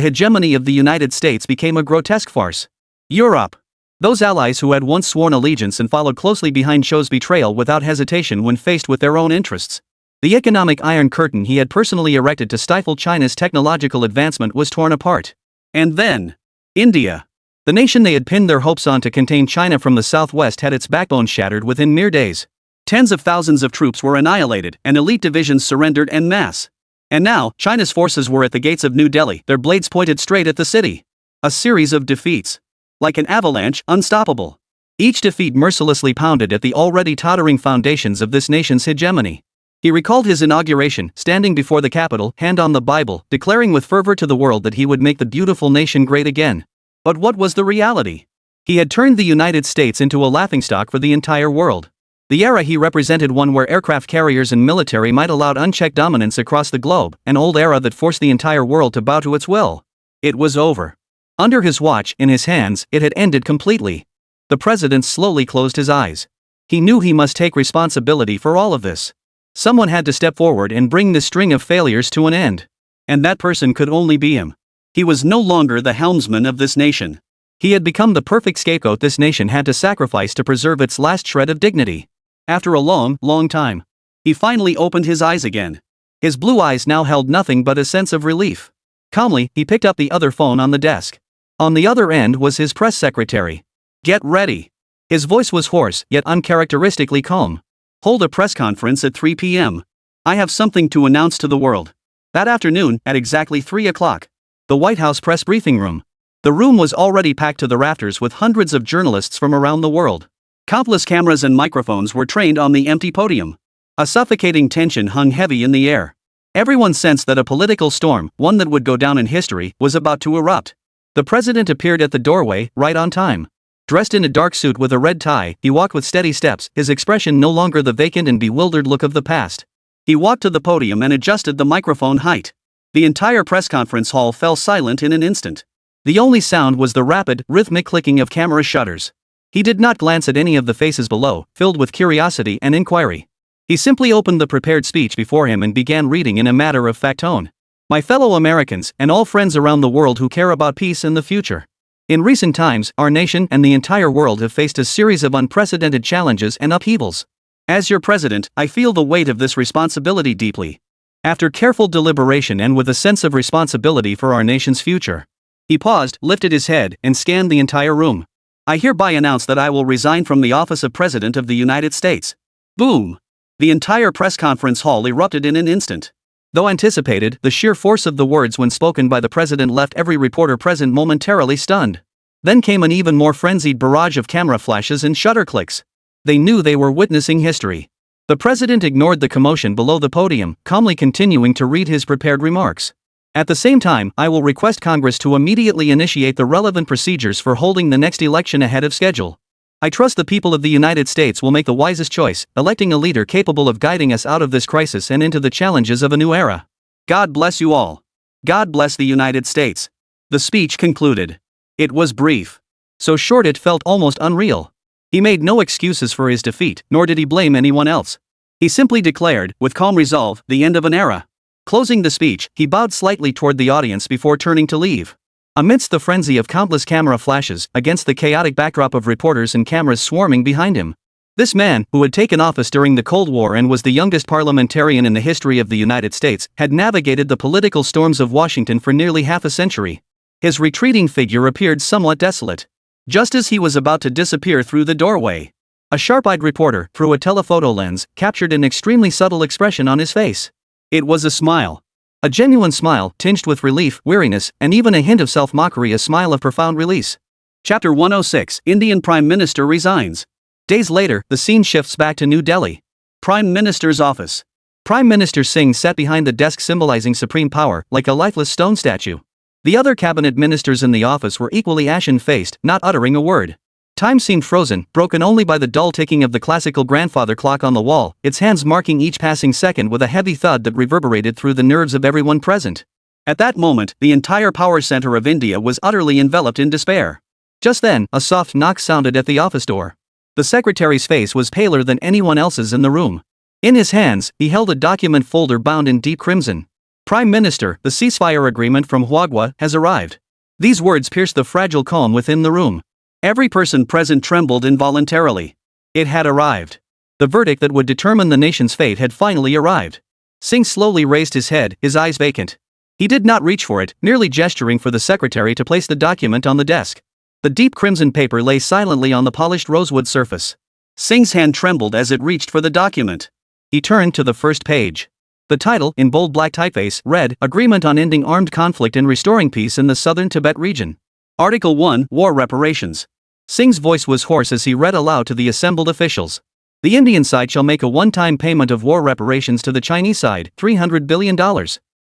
hegemony of the United States became a grotesque farce. Europe. Those allies who had once sworn allegiance and followed closely behind chose betrayal without hesitation when faced with their own interests. The economic iron curtain he had personally erected to stifle China's technological advancement was torn apart. And then, India. The nation they had pinned their hopes on to contain China from the southwest had its backbone shattered within mere days. Tens of thousands of troops were annihilated, and elite divisions surrendered en masse. And now, China's forces were at the gates of New Delhi, their blades pointed straight at the city. A series of defeats. Like an avalanche, unstoppable. Each defeat mercilessly pounded at the already tottering foundations of this nation's hegemony. He recalled his inauguration, standing before the Capitol, hand on the Bible, declaring with fervor to the world that he would make the beautiful nation great again. But what was the reality? He had turned the United States into a laughingstock for the entire world. The era he represented, one where aircraft carriers and military might allow unchecked dominance across the globe, an old era that forced the entire world to bow to its will. It was over. Under his watch, in his hands, it had ended completely. The president slowly closed his eyes. He knew he must take responsibility for all of this. Someone had to step forward and bring this string of failures to an end. And that person could only be him. He was no longer the helmsman of this nation. He had become the perfect scapegoat this nation had to sacrifice to preserve its last shred of dignity. After a long, long time, he finally opened his eyes again. His blue eyes now held nothing but a sense of relief. Calmly, he picked up the other phone on the desk. On the other end was his press secretary. "Get ready." His voice was hoarse, yet uncharacteristically calm. "Hold a press conference at 3 p.m. I have something to announce to the world." That afternoon, at exactly 3 o'clock. The White House press briefing room. The room was already packed to the rafters with hundreds of journalists from around the world. Countless cameras and microphones were trained on the empty podium. A suffocating tension hung heavy in the air. Everyone sensed that a political storm, one that would go down in history, was about to erupt. The president appeared at the doorway, right on time. Dressed in a dark suit with a red tie, he walked with steady steps, his expression no longer the vacant and bewildered look of the past. He walked to the podium and adjusted the microphone height. The entire press conference hall fell silent in an instant. The only sound was the rapid, rhythmic clicking of camera shutters. He did not glance at any of the faces below, filled with curiosity and inquiry. He simply opened the prepared speech before him and began reading in a matter-of-fact tone. "My fellow Americans, and all friends around the world who care about peace and the future. In recent times, our nation and the entire world have faced a series of unprecedented challenges and upheavals. As your president, I feel the weight of this responsibility deeply. After careful deliberation and with a sense of responsibility for our nation's future." He paused, lifted his head, and scanned the entire room. "I hereby announce that I will resign from the office of President of the United States." Boom! The entire press conference hall erupted in an instant. Though anticipated, the sheer force of the words when spoken by the president left every reporter present momentarily stunned. Then came an even more frenzied barrage of camera flashes and shutter clicks. They knew they were witnessing history. The president ignored the commotion below the podium, calmly continuing to read his prepared remarks. "At the same time, I will request Congress to immediately initiate the relevant procedures for holding the next election ahead of schedule. I trust the people of the United States will make the wisest choice, electing a leader capable of guiding us out of this crisis and into the challenges of a new era. God bless you all." God bless the United States. The speech concluded. It was brief. So short it felt almost unreal. He made no excuses for his defeat, nor did he blame anyone else. He simply declared, with calm resolve, the end of an era. Closing the speech, he bowed slightly toward the audience before turning to leave. Amidst the frenzy of countless camera flashes, against the chaotic backdrop of reporters and cameras swarming behind him, this man, who had taken office during the Cold War and was the youngest parliamentarian in the history of the United States, had navigated the political storms of Washington for nearly half a century. His retreating figure appeared somewhat desolate. Just as he was about to disappear through the doorway, a sharp-eyed reporter, through a telephoto lens, captured an extremely subtle expression on his face. It was a smile. A genuine smile, tinged with relief, weariness, and even a hint of self-mockery, a smile of profound release. Chapter 106, Indian Prime Minister resigns. Days later, the scene shifts back to New Delhi. Prime Minister's office. Prime Minister Singh sat behind the desk symbolizing supreme power, like a lifeless stone statue. The other cabinet ministers in the office were equally ashen-faced, not uttering a word. Time seemed frozen, broken only by the dull ticking of the classical grandfather clock on the wall, its hands marking each passing second with a heavy thud that reverberated through the nerves of everyone present. At that moment, the entire power center of India was utterly enveloped in despair. Just then, a soft knock sounded at the office door. The secretary's face was paler than anyone else's in the room. In his hands, he held a document folder bound in deep crimson. Prime Minister, the ceasefire agreement from Huagua has arrived. These words pierced the fragile calm within the room. Every person present trembled involuntarily. It had arrived. The verdict that would determine the nation's fate had finally arrived. Singh slowly raised his head, his eyes vacant. He did not reach for it, merely gesturing for the secretary to place the document on the desk. The deep crimson paper lay silently on the polished rosewood surface. Singh's hand trembled as it reached for the document. He turned to the first page. The title, in bold black typeface, read, Agreement on Ending Armed Conflict and Restoring Peace in the Southern Tibet Region. Article 1, War Reparations. Singh's voice was hoarse as he read aloud to the assembled officials. The Indian side shall make a one-time payment of war reparations to the Chinese side, $300 billion.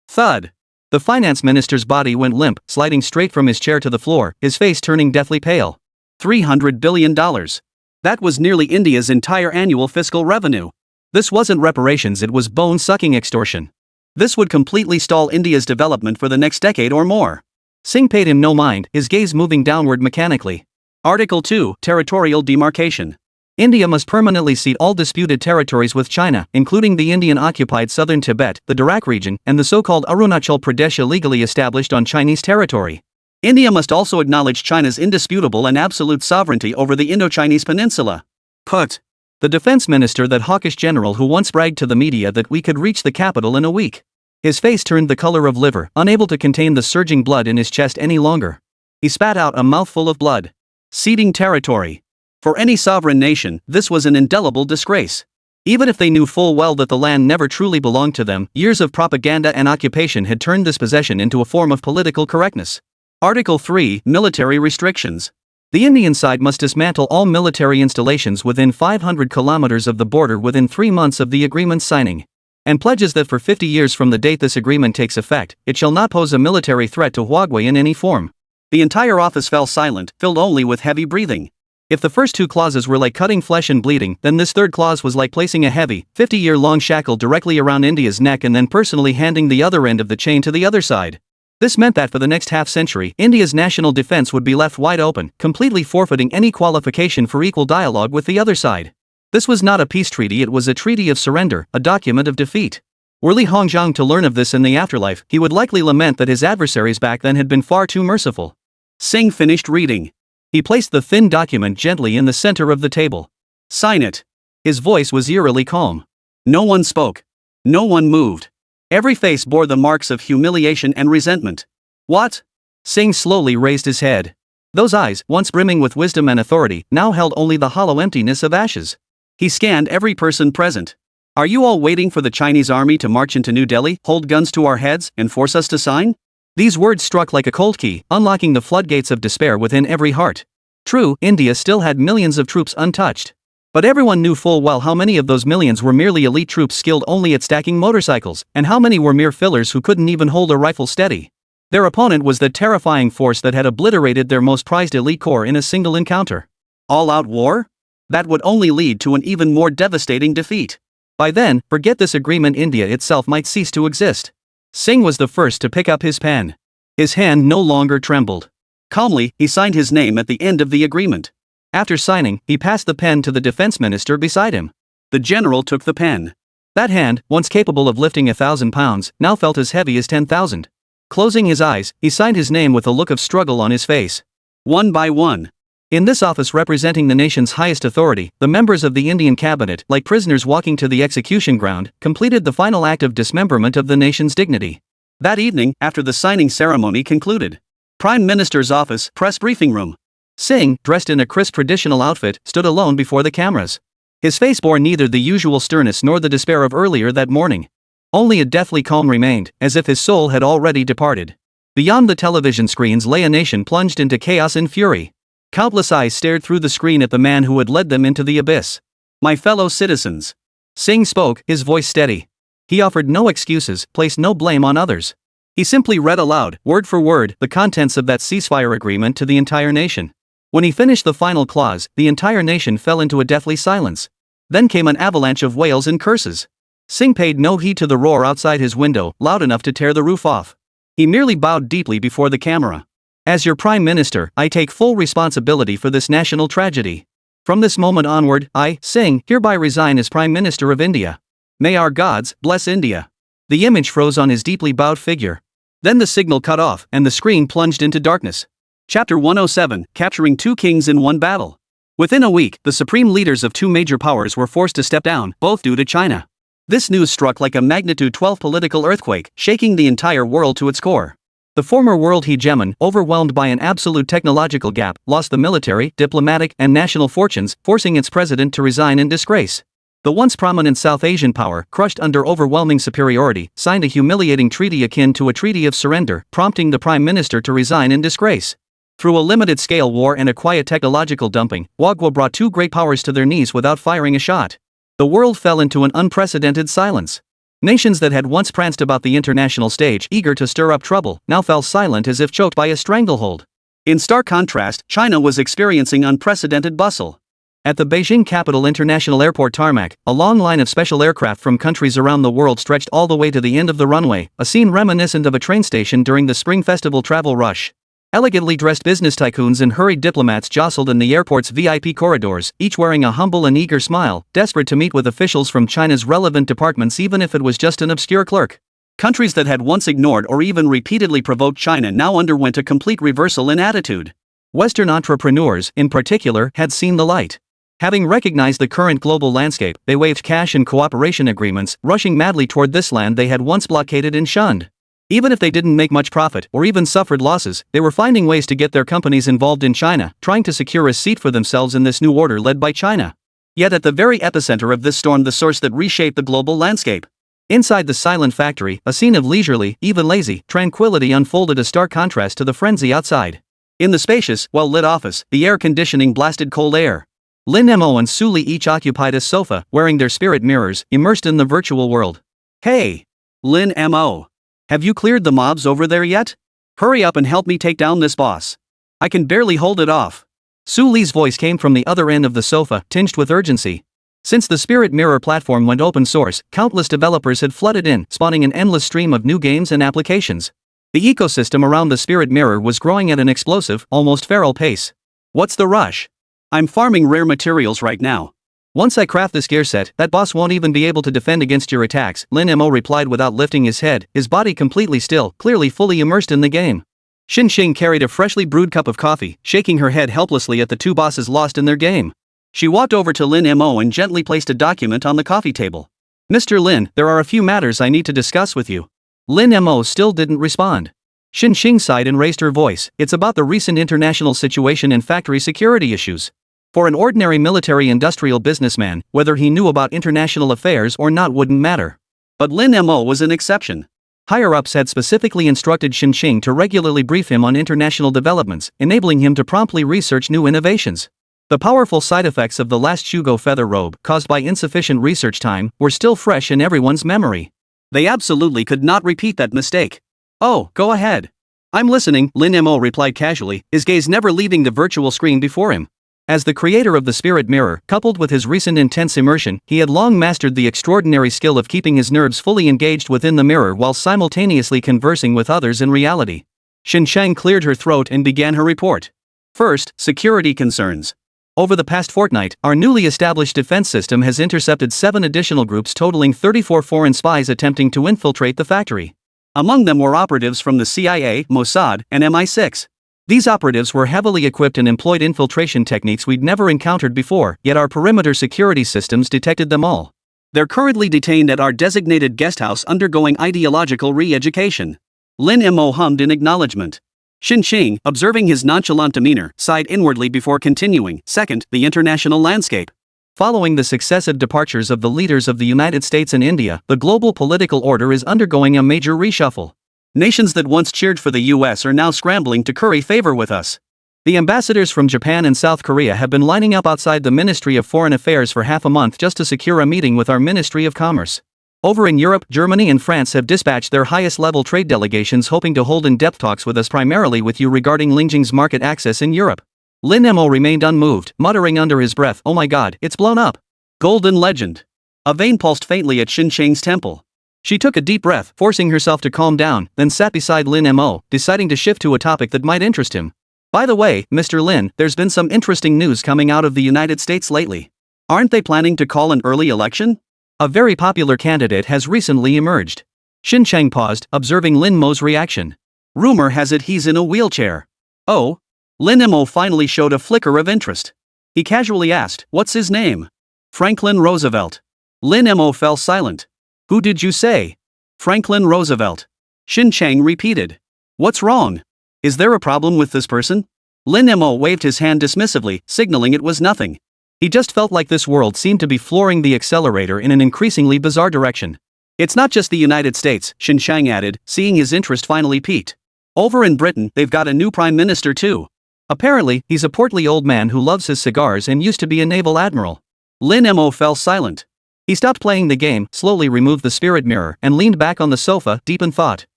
Thud. The finance minister's body went limp, sliding straight from his chair to the floor, his face turning deathly pale. $300 billion. That was nearly India's entire annual fiscal revenue. This wasn't reparations, it was bone-sucking extortion. This would completely stall India's development for the next decade or more. Singh paid him no mind, his gaze moving downward mechanically. Article 2, Territorial Demarcation. India must permanently cede all disputed territories with China, including the Indian-occupied southern Tibet, the Darak region, and the so-called Arunachal Pradesh illegally established on Chinese territory. India must also acknowledge China's indisputable and absolute sovereignty over the Indo-Chinese peninsula. Put. The defense minister, that hawkish general who once bragged to the media that we could reach the capital in a week. His face turned the color of liver, unable to contain the surging blood in his chest any longer. He spat out a mouthful of blood. Ceding territory. For any sovereign nation, this was an indelible disgrace. Even if they knew full well that the land never truly belonged to them, years of propaganda and occupation had turned this possession into a form of political correctness. Article 3, Military Restrictions. The Indian side must dismantle all military installations within 500 kilometers of the border within 3 months of the agreement's signing. And pledges that for 50 years from the date this agreement takes effect, it shall not pose a military threat to Huagua in any form. The entire office fell silent, filled only with heavy breathing. If the first two clauses were like cutting flesh and bleeding, then this third clause was like placing a heavy, 50-year-long shackle directly around India's neck and then personally handing the other end of the chain to the other side. This meant that for the next half-century, India's national defense would be left wide open, completely forfeiting any qualification for equal dialogue with the other side. This was not a peace treaty, it was a treaty of surrender, a document of defeat. Were Li Hongzhang to learn of this in the afterlife, he would likely lament that his adversaries back then had been far too merciful. Singh finished reading. He placed the thin document gently in the center of the table. Sign it. His voice was eerily calm. No one spoke. No one moved. Every face bore the marks of humiliation and resentment. What? Singh slowly raised his head. Those eyes, once brimming with wisdom and authority, now held only the hollow emptiness of ashes. He scanned every person present. Are you all waiting for the Chinese army to march into New Delhi, hold guns to our heads, and force us to sign? These words struck like a cold key, unlocking the floodgates of despair within every heart. True, India still had millions of troops untouched. But everyone knew full well how many of those millions were merely elite troops skilled only at stacking motorcycles, and how many were mere fillers who couldn't even hold a rifle steady. Their opponent was the terrifying force that had obliterated their most prized elite corps in a single encounter. All-out war? That would only lead to an even more devastating defeat. By then, forget this agreement, India itself might cease to exist. Singh was the first to pick up his pen. His hand no longer trembled. Calmly, he signed his name at the end of the agreement. After signing, he passed the pen to the defense minister beside him. The general took the pen. That hand, once capable of lifting 1,000 pounds, now felt as heavy as 10,000. Closing his eyes, he signed his name with a look of struggle on his face. One by one. In this office representing the nation's highest authority, the members of the Indian cabinet, like prisoners walking to the execution ground, completed the final act of dismemberment of the nation's dignity. That evening, after the signing ceremony concluded, Prime Minister's office, press briefing room. Singh, dressed in a crisp traditional outfit, stood alone before the cameras. His face bore neither the usual sternness nor the despair of earlier that morning. Only a deathly calm remained, as if his soul had already departed. Beyond the television screens lay a nation plunged into chaos and fury. Countless eyes stared through the screen at the man who had led them into the abyss. My fellow citizens. Singh spoke, his voice steady. He offered no excuses, placed no blame on others. He simply read aloud, word for word, the contents of that ceasefire agreement to the entire nation. When he finished the final clause, the entire nation fell into a deathly silence. Then came an avalanche of wails and curses. Singh paid no heed to the roar outside his window, loud enough to tear the roof off. He merely bowed deeply before the camera. As your Prime Minister, I take full responsibility for this national tragedy. From this moment onward, I, Singh, hereby resign as Prime Minister of India. May our gods bless India. The image froze on his deeply bowed figure. Then the signal cut off, and the screen plunged into darkness. Chapter 107, Capturing Two Kings in One Battle. Within a week, the supreme leaders of two major powers were forced to step down, both due to China. This news struck like a magnitude 12 political earthquake, shaking the entire world to its core. The former world hegemon, overwhelmed by an absolute technological gap, lost the military, diplomatic, and national fortunes, forcing its president to resign in disgrace. The once prominent South Asian power, crushed under overwhelming superiority, signed a humiliating treaty akin to a treaty of surrender, prompting the prime minister to resign in disgrace. Through a limited-scale war and a quiet technological dumping, Wagwa brought two great powers to their knees without firing a shot. The world fell into an unprecedented silence. Nations that had once pranced about the international stage, eager to stir up trouble, now fell silent as if choked by a stranglehold. In stark contrast, China was experiencing unprecedented bustle. At the Beijing Capital International Airport tarmac, a long line of special aircraft from countries around the world stretched all the way to the end of the runway, a scene reminiscent of a train station during the Spring Festival travel rush. Elegantly dressed business tycoons and hurried diplomats jostled in the airport's VIP corridors, each wearing a humble and eager smile, desperate to meet with officials from China's relevant departments even if it was just an obscure clerk. Countries that had once ignored or even repeatedly provoked China now underwent a complete reversal in attitude. Western entrepreneurs, in particular, had seen the light. Having recognized the current global landscape, they waived cash and cooperation agreements, rushing madly toward this land they had once blockaded and shunned. Even if they didn't make much profit or even suffered losses, they were finding ways to get their companies involved in China, trying to secure a seat for themselves in this new order led by China. Yet at the very epicenter of this storm, the source that reshaped the global landscape. Inside the silent factory, a scene of leisurely, even lazy, tranquility unfolded, a stark contrast to the frenzy outside. In the spacious, well-lit office, the air conditioning blasted cold air. Lin Mo and Su Li each occupied a sofa, wearing their spirit mirrors, immersed in the virtual world. Hey! Lin Mo. Have you cleared the mobs over there yet? Hurry up and help me take down this boss. I can barely hold it off. Su Li's voice came from the other end of the sofa, tinged with urgency. Since the Spirit Mirror platform went open source, countless developers had flooded in, spawning an endless stream of new games and applications. The ecosystem around the Spirit Mirror was growing at an explosive, almost feral pace. What's the rush? I'm farming rare materials right now. Once I craft this gear set, that boss won't even be able to defend against your attacks, Lin Mo replied without lifting his head, his body completely still, clearly fully immersed in the game. Xing carried a freshly brewed cup of coffee, shaking her head helplessly at the two bosses lost in their game. She walked over to Lin Mo and gently placed a document on the coffee table. Mr. Lin, there are a few matters I need to discuss with you. Lin Mo still didn't respond. Xing sighed and raised her voice. It's about the recent international situation and factory security issues. For an ordinary military-industrial businessman, whether he knew about international affairs or not wouldn't matter. But Lin Mo was an exception. Higher-ups had specifically instructed Xing to regularly brief him on international developments, enabling him to promptly research new innovations. The powerful side effects of the last Shugo feather robe, caused by insufficient research time, were still fresh in everyone's memory. They absolutely could not repeat that mistake. Oh, go ahead. I'm listening, Lin Mo replied casually, his gaze never leaving the virtual screen before him. As the creator of the spirit mirror, coupled with his recent intense immersion, he had long mastered the extraordinary skill of keeping his nerves fully engaged within the mirror while simultaneously conversing with others in reality. Xinsheng cleared her throat and began her report. First, security concerns. Over the past fortnight, our newly established defense system has intercepted 7 additional groups totaling 34 foreign spies attempting to infiltrate the factory. Among them were operatives from the CIA, Mossad, and MI6. These operatives were heavily equipped and employed infiltration techniques we'd never encountered before, yet our perimeter security systems detected them all. They're currently detained at our designated guesthouse undergoing ideological re-education. Lin Mo hummed in acknowledgement. Xinsheng, observing his nonchalant demeanor, sighed inwardly before continuing. Second, the international landscape. Following the successive departures of the leaders of the United States and India, the global political order is undergoing a major reshuffle. Nations that once cheered for the US are now scrambling to curry favor with us. The ambassadors from Japan and South Korea have been lining up outside the Ministry of Foreign Affairs for half a month just to secure a meeting with our Ministry of Commerce. Over in Europe, Germany and France have dispatched their highest-level trade delegations hoping to hold in-depth talks with us, primarily with you regarding Lingjing's market access in Europe. Lin Mo remained unmoved, muttering under his breath, "Oh my god, it's blown up." Golden legend. A vein pulsed faintly at Xinsheng's temple. She took a deep breath, forcing herself to calm down, then sat beside Lin Mo, deciding to shift to a topic that might interest him. "By the way, Mr. Lin, there's been some interesting news coming out of the United States lately. Aren't they planning to call an early election? A very popular candidate has recently emerged." Xinsheng paused, observing Lin Mo's reaction. "Rumor has it he's in a wheelchair." "Oh?" Lin Mo finally showed a flicker of interest. He casually asked, "What's his name?" "Franklin Roosevelt." Lin Mo fell silent. "Who did you say?" "Franklin Roosevelt." Xinsheng repeated. "What's wrong? Is there a problem with this person?" Lin Mo waved his hand dismissively, signaling it was nothing. He just felt like this world seemed to be flooring the accelerator in an increasingly bizarre direction. "It's not just the United States," Xinsheng added, seeing his interest finally peaked. "Over in Britain, they've got a new prime minister too. Apparently, he's a portly old man who loves his cigars and used to be a naval admiral." Lin Mo fell silent. He stopped playing the game, slowly removed the spirit mirror, and leaned back on the sofa, deep in thought.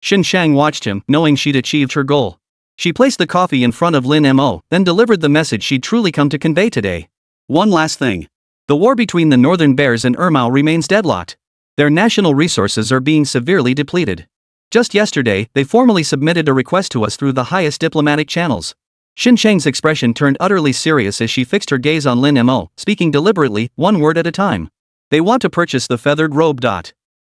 Xinsheng watched him, knowing she'd achieved her goal. She placed the coffee in front of Lin Mo, then delivered the message she'd truly come to convey today. One last thing. The war between the Northern Bears and Ermao remains deadlocked. Their national resources are being severely depleted. Just yesterday, they formally submitted a request to us through the highest diplomatic channels. Xinsheng's expression turned utterly serious as she fixed her gaze on Lin Mo, speaking deliberately, one word at a time. "They want to purchase the feathered robe.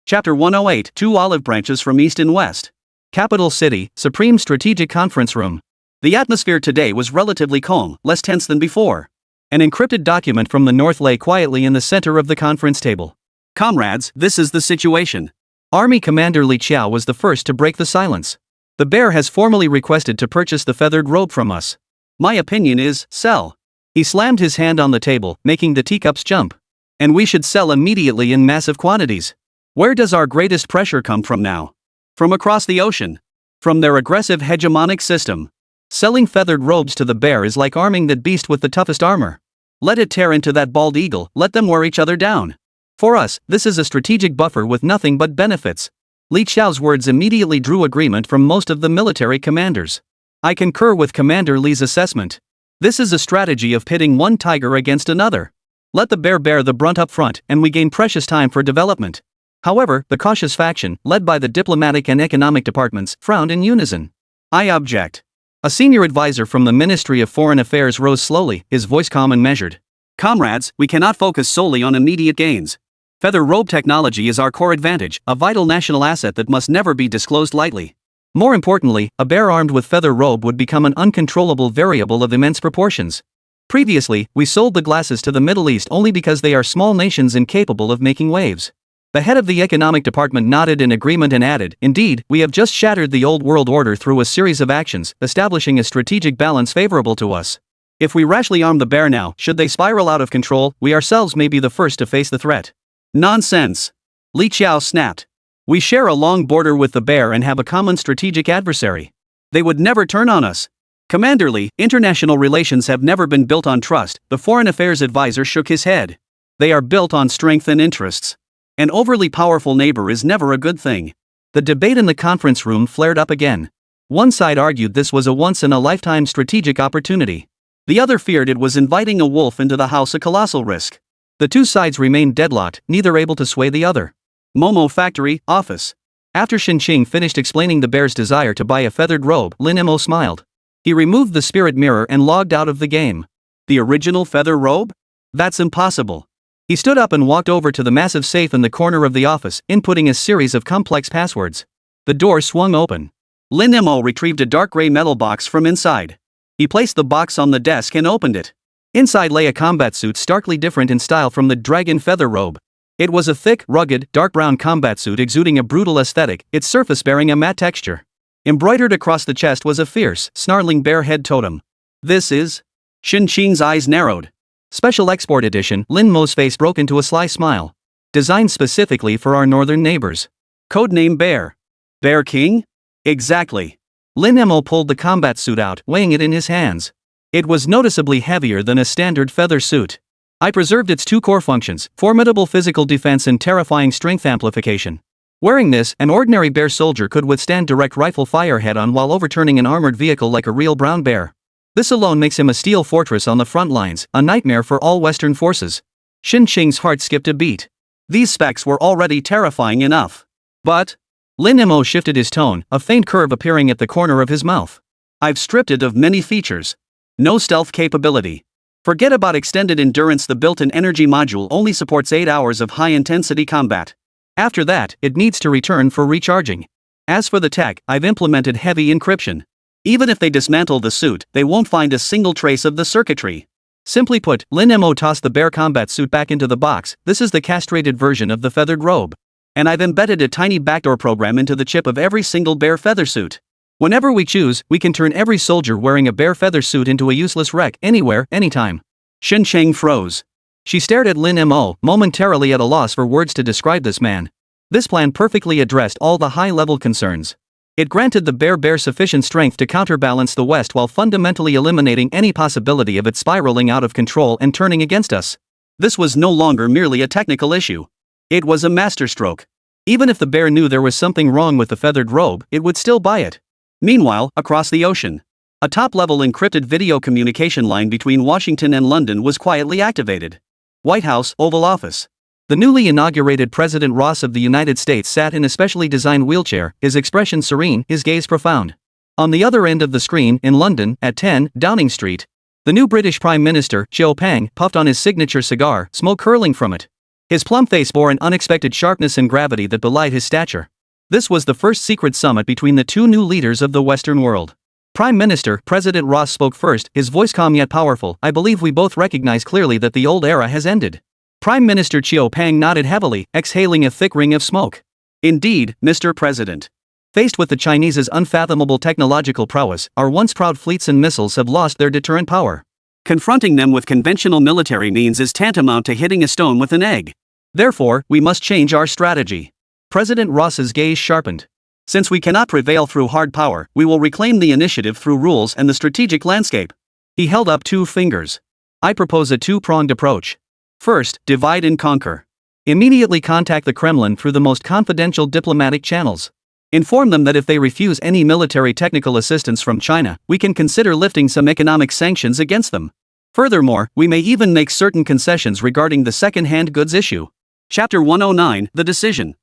Chapter 108. 2 olive branches from east and west. Capital City, Supreme Strategic Conference Room. The atmosphere today was relatively calm, less tense than before. An encrypted document from the north lay quietly in the center of the conference table. "Comrades, this is the situation." Army Commander Li Qiao was the first to break the silence. "The bear has formally requested to purchase the feathered robe from us. My opinion is, sell." He slammed his hand on the table, making the teacups jump. "And we should sell immediately in massive quantities. Where does our greatest pressure come from now? From across the ocean. From their aggressive hegemonic system. Selling feathered robes to the bear is like arming that beast with the toughest armor. Let it tear into that bald eagle, let them wear each other down. For us, this is a strategic buffer with nothing but benefits." Li Qiao's words immediately drew agreement from most of the military commanders. "I concur with Commander Li's assessment. This is a strategy of pitting one tiger against another. Let the bear the brunt up front, and we gain precious time for development." However, the cautious faction, led by the diplomatic and economic departments, frowned in unison. "I object." A senior advisor from the Ministry of Foreign Affairs rose slowly, his voice calm and measured. "Comrades, we cannot focus solely on immediate gains. Feather robe technology is our core advantage, a vital national asset that must never be disclosed lightly. More importantly, a bear armed with feather robe would become an uncontrollable variable of immense proportions. Previously, we sold the glasses to the Middle East only because they are small nations incapable of making waves." The head of the economic department nodded in agreement and added, "Indeed, we have just shattered the old world order through a series of actions, establishing a strategic balance favorable to us. If we rashly arm the bear now, should they spiral out of control, we ourselves may be the first to face the threat." "Nonsense!" Li Qiao snapped. "We share a long border with the bear and have a common strategic adversary. They would never turn on us." "Commander Li, international relations have never been built on trust," the foreign affairs advisor shook his head. "They are built on strength and interests. An overly powerful neighbor is never a good thing." The debate in the conference room flared up again. One side argued this was a once-in-a-lifetime strategic opportunity. The other feared it was inviting a wolf into the house, a colossal risk. The two sides remained deadlocked, neither able to sway the other. Momo Factory, office. After Xinqing finished explaining the bear's desire to buy a feathered robe, Lin Mo smiled. He removed the spirit mirror and logged out of the game. The original feather robe? That's impossible. He stood up and walked over to the massive safe in the corner of the office, inputting a series of complex passwords. The door swung open. Lin Mo retrieved a dark gray metal box from inside. He placed the box on the desk and opened it. Inside lay a combat suit starkly different in style from the dragon feather robe. It was a thick, rugged, dark brown combat suit exuding a brutal aesthetic, its surface bearing a matte texture. Embroidered across the chest was a fierce, snarling bear head totem. This is? Xinqing's eyes narrowed. Special Export Edition. Lin Mo's face broke into a sly smile. Designed specifically for our northern neighbors. Codename Bear. Bear King? Exactly. Lin Mo pulled the combat suit out, weighing it in his hands. It was noticeably heavier than a standard feather suit. I preserved its two core functions, formidable physical defense and terrifying strength amplification. Wearing this, an ordinary bear soldier could withstand direct rifle fire head-on while overturning an armored vehicle like a real brown bear. This alone makes him a steel fortress on the front lines, a nightmare for all Western forces. Xinqing's heart skipped a beat. These specs were already terrifying enough. But Lin Mo shifted his tone, a faint curve appearing at the corner of his mouth. I've stripped it of many features. No stealth capability. Forget about extended endurance. The built-in energy module only supports 8 hours of high-intensity combat. After that, it needs to return for recharging. As for the tech, I've implemented heavy encryption. Even if they dismantle the suit, they won't find a single trace of the circuitry. Simply put, Lin Mo tossed the bear combat suit back into the box. This is the castrated version of the feathered robe. And I've embedded a tiny backdoor program into the chip of every single bear feather suit. Whenever we choose, we can turn every soldier wearing a bear feather suit into a useless wreck, anywhere, anytime. Xinqing froze. She stared at Lin Mo, momentarily at a loss for words to describe this man. This plan perfectly addressed all the high-level concerns. It granted the bear sufficient strength to counterbalance the West while fundamentally eliminating any possibility of it spiraling out of control and turning against us. This was no longer merely a technical issue. It was a masterstroke. Even if the bear knew there was something wrong with the feathered robe, it would still buy it. Meanwhile, across the ocean, a top-level encrypted video communication line between Washington and London was quietly activated. White House, Oval Office. The newly inaugurated President Ross of the United States sat in a specially designed wheelchair, his expression serene, his gaze profound. On the other end of the screen, in London, at 10 Downing Street, the new British Prime Minister, Peng, puffed on his signature cigar, smoke curling from it. His plump face bore an unexpected sharpness and gravity that belied his stature. This was the first secret summit between the two new leaders of the Western world. Prime Minister, President Ross spoke first, his voice calm yet powerful. I believe we both recognize clearly that the old era has ended. Prime Minister Peng nodded heavily, exhaling a thick ring of smoke. Indeed, Mr. President. Faced with the Chinese's unfathomable technological prowess, our once proud fleets and missiles have lost their deterrent power. Confronting them with conventional military means is tantamount to hitting a stone with an egg. Therefore, we must change our strategy. President Ross's gaze sharpened. Since we cannot prevail through hard power, we will reclaim the initiative through rules and the strategic landscape. He held up 2 fingers. I propose a 2-pronged approach. First, divide and conquer. Immediately contact the Kremlin through the most confidential diplomatic channels. Inform them that if they refuse any military technical assistance from China, we can consider lifting some economic sanctions against them. Furthermore, we may even make certain concessions regarding the second-hand goods issue. Chapter 109, The Decision.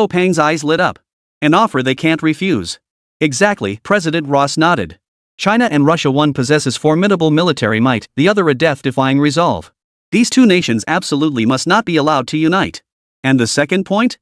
Peng's eyes lit up. An offer they can't refuse. Exactly, President Ross nodded. China and Russia, one possesses formidable military might, the other a death-defying resolve. These two nations absolutely must not be allowed to unite. And the second point?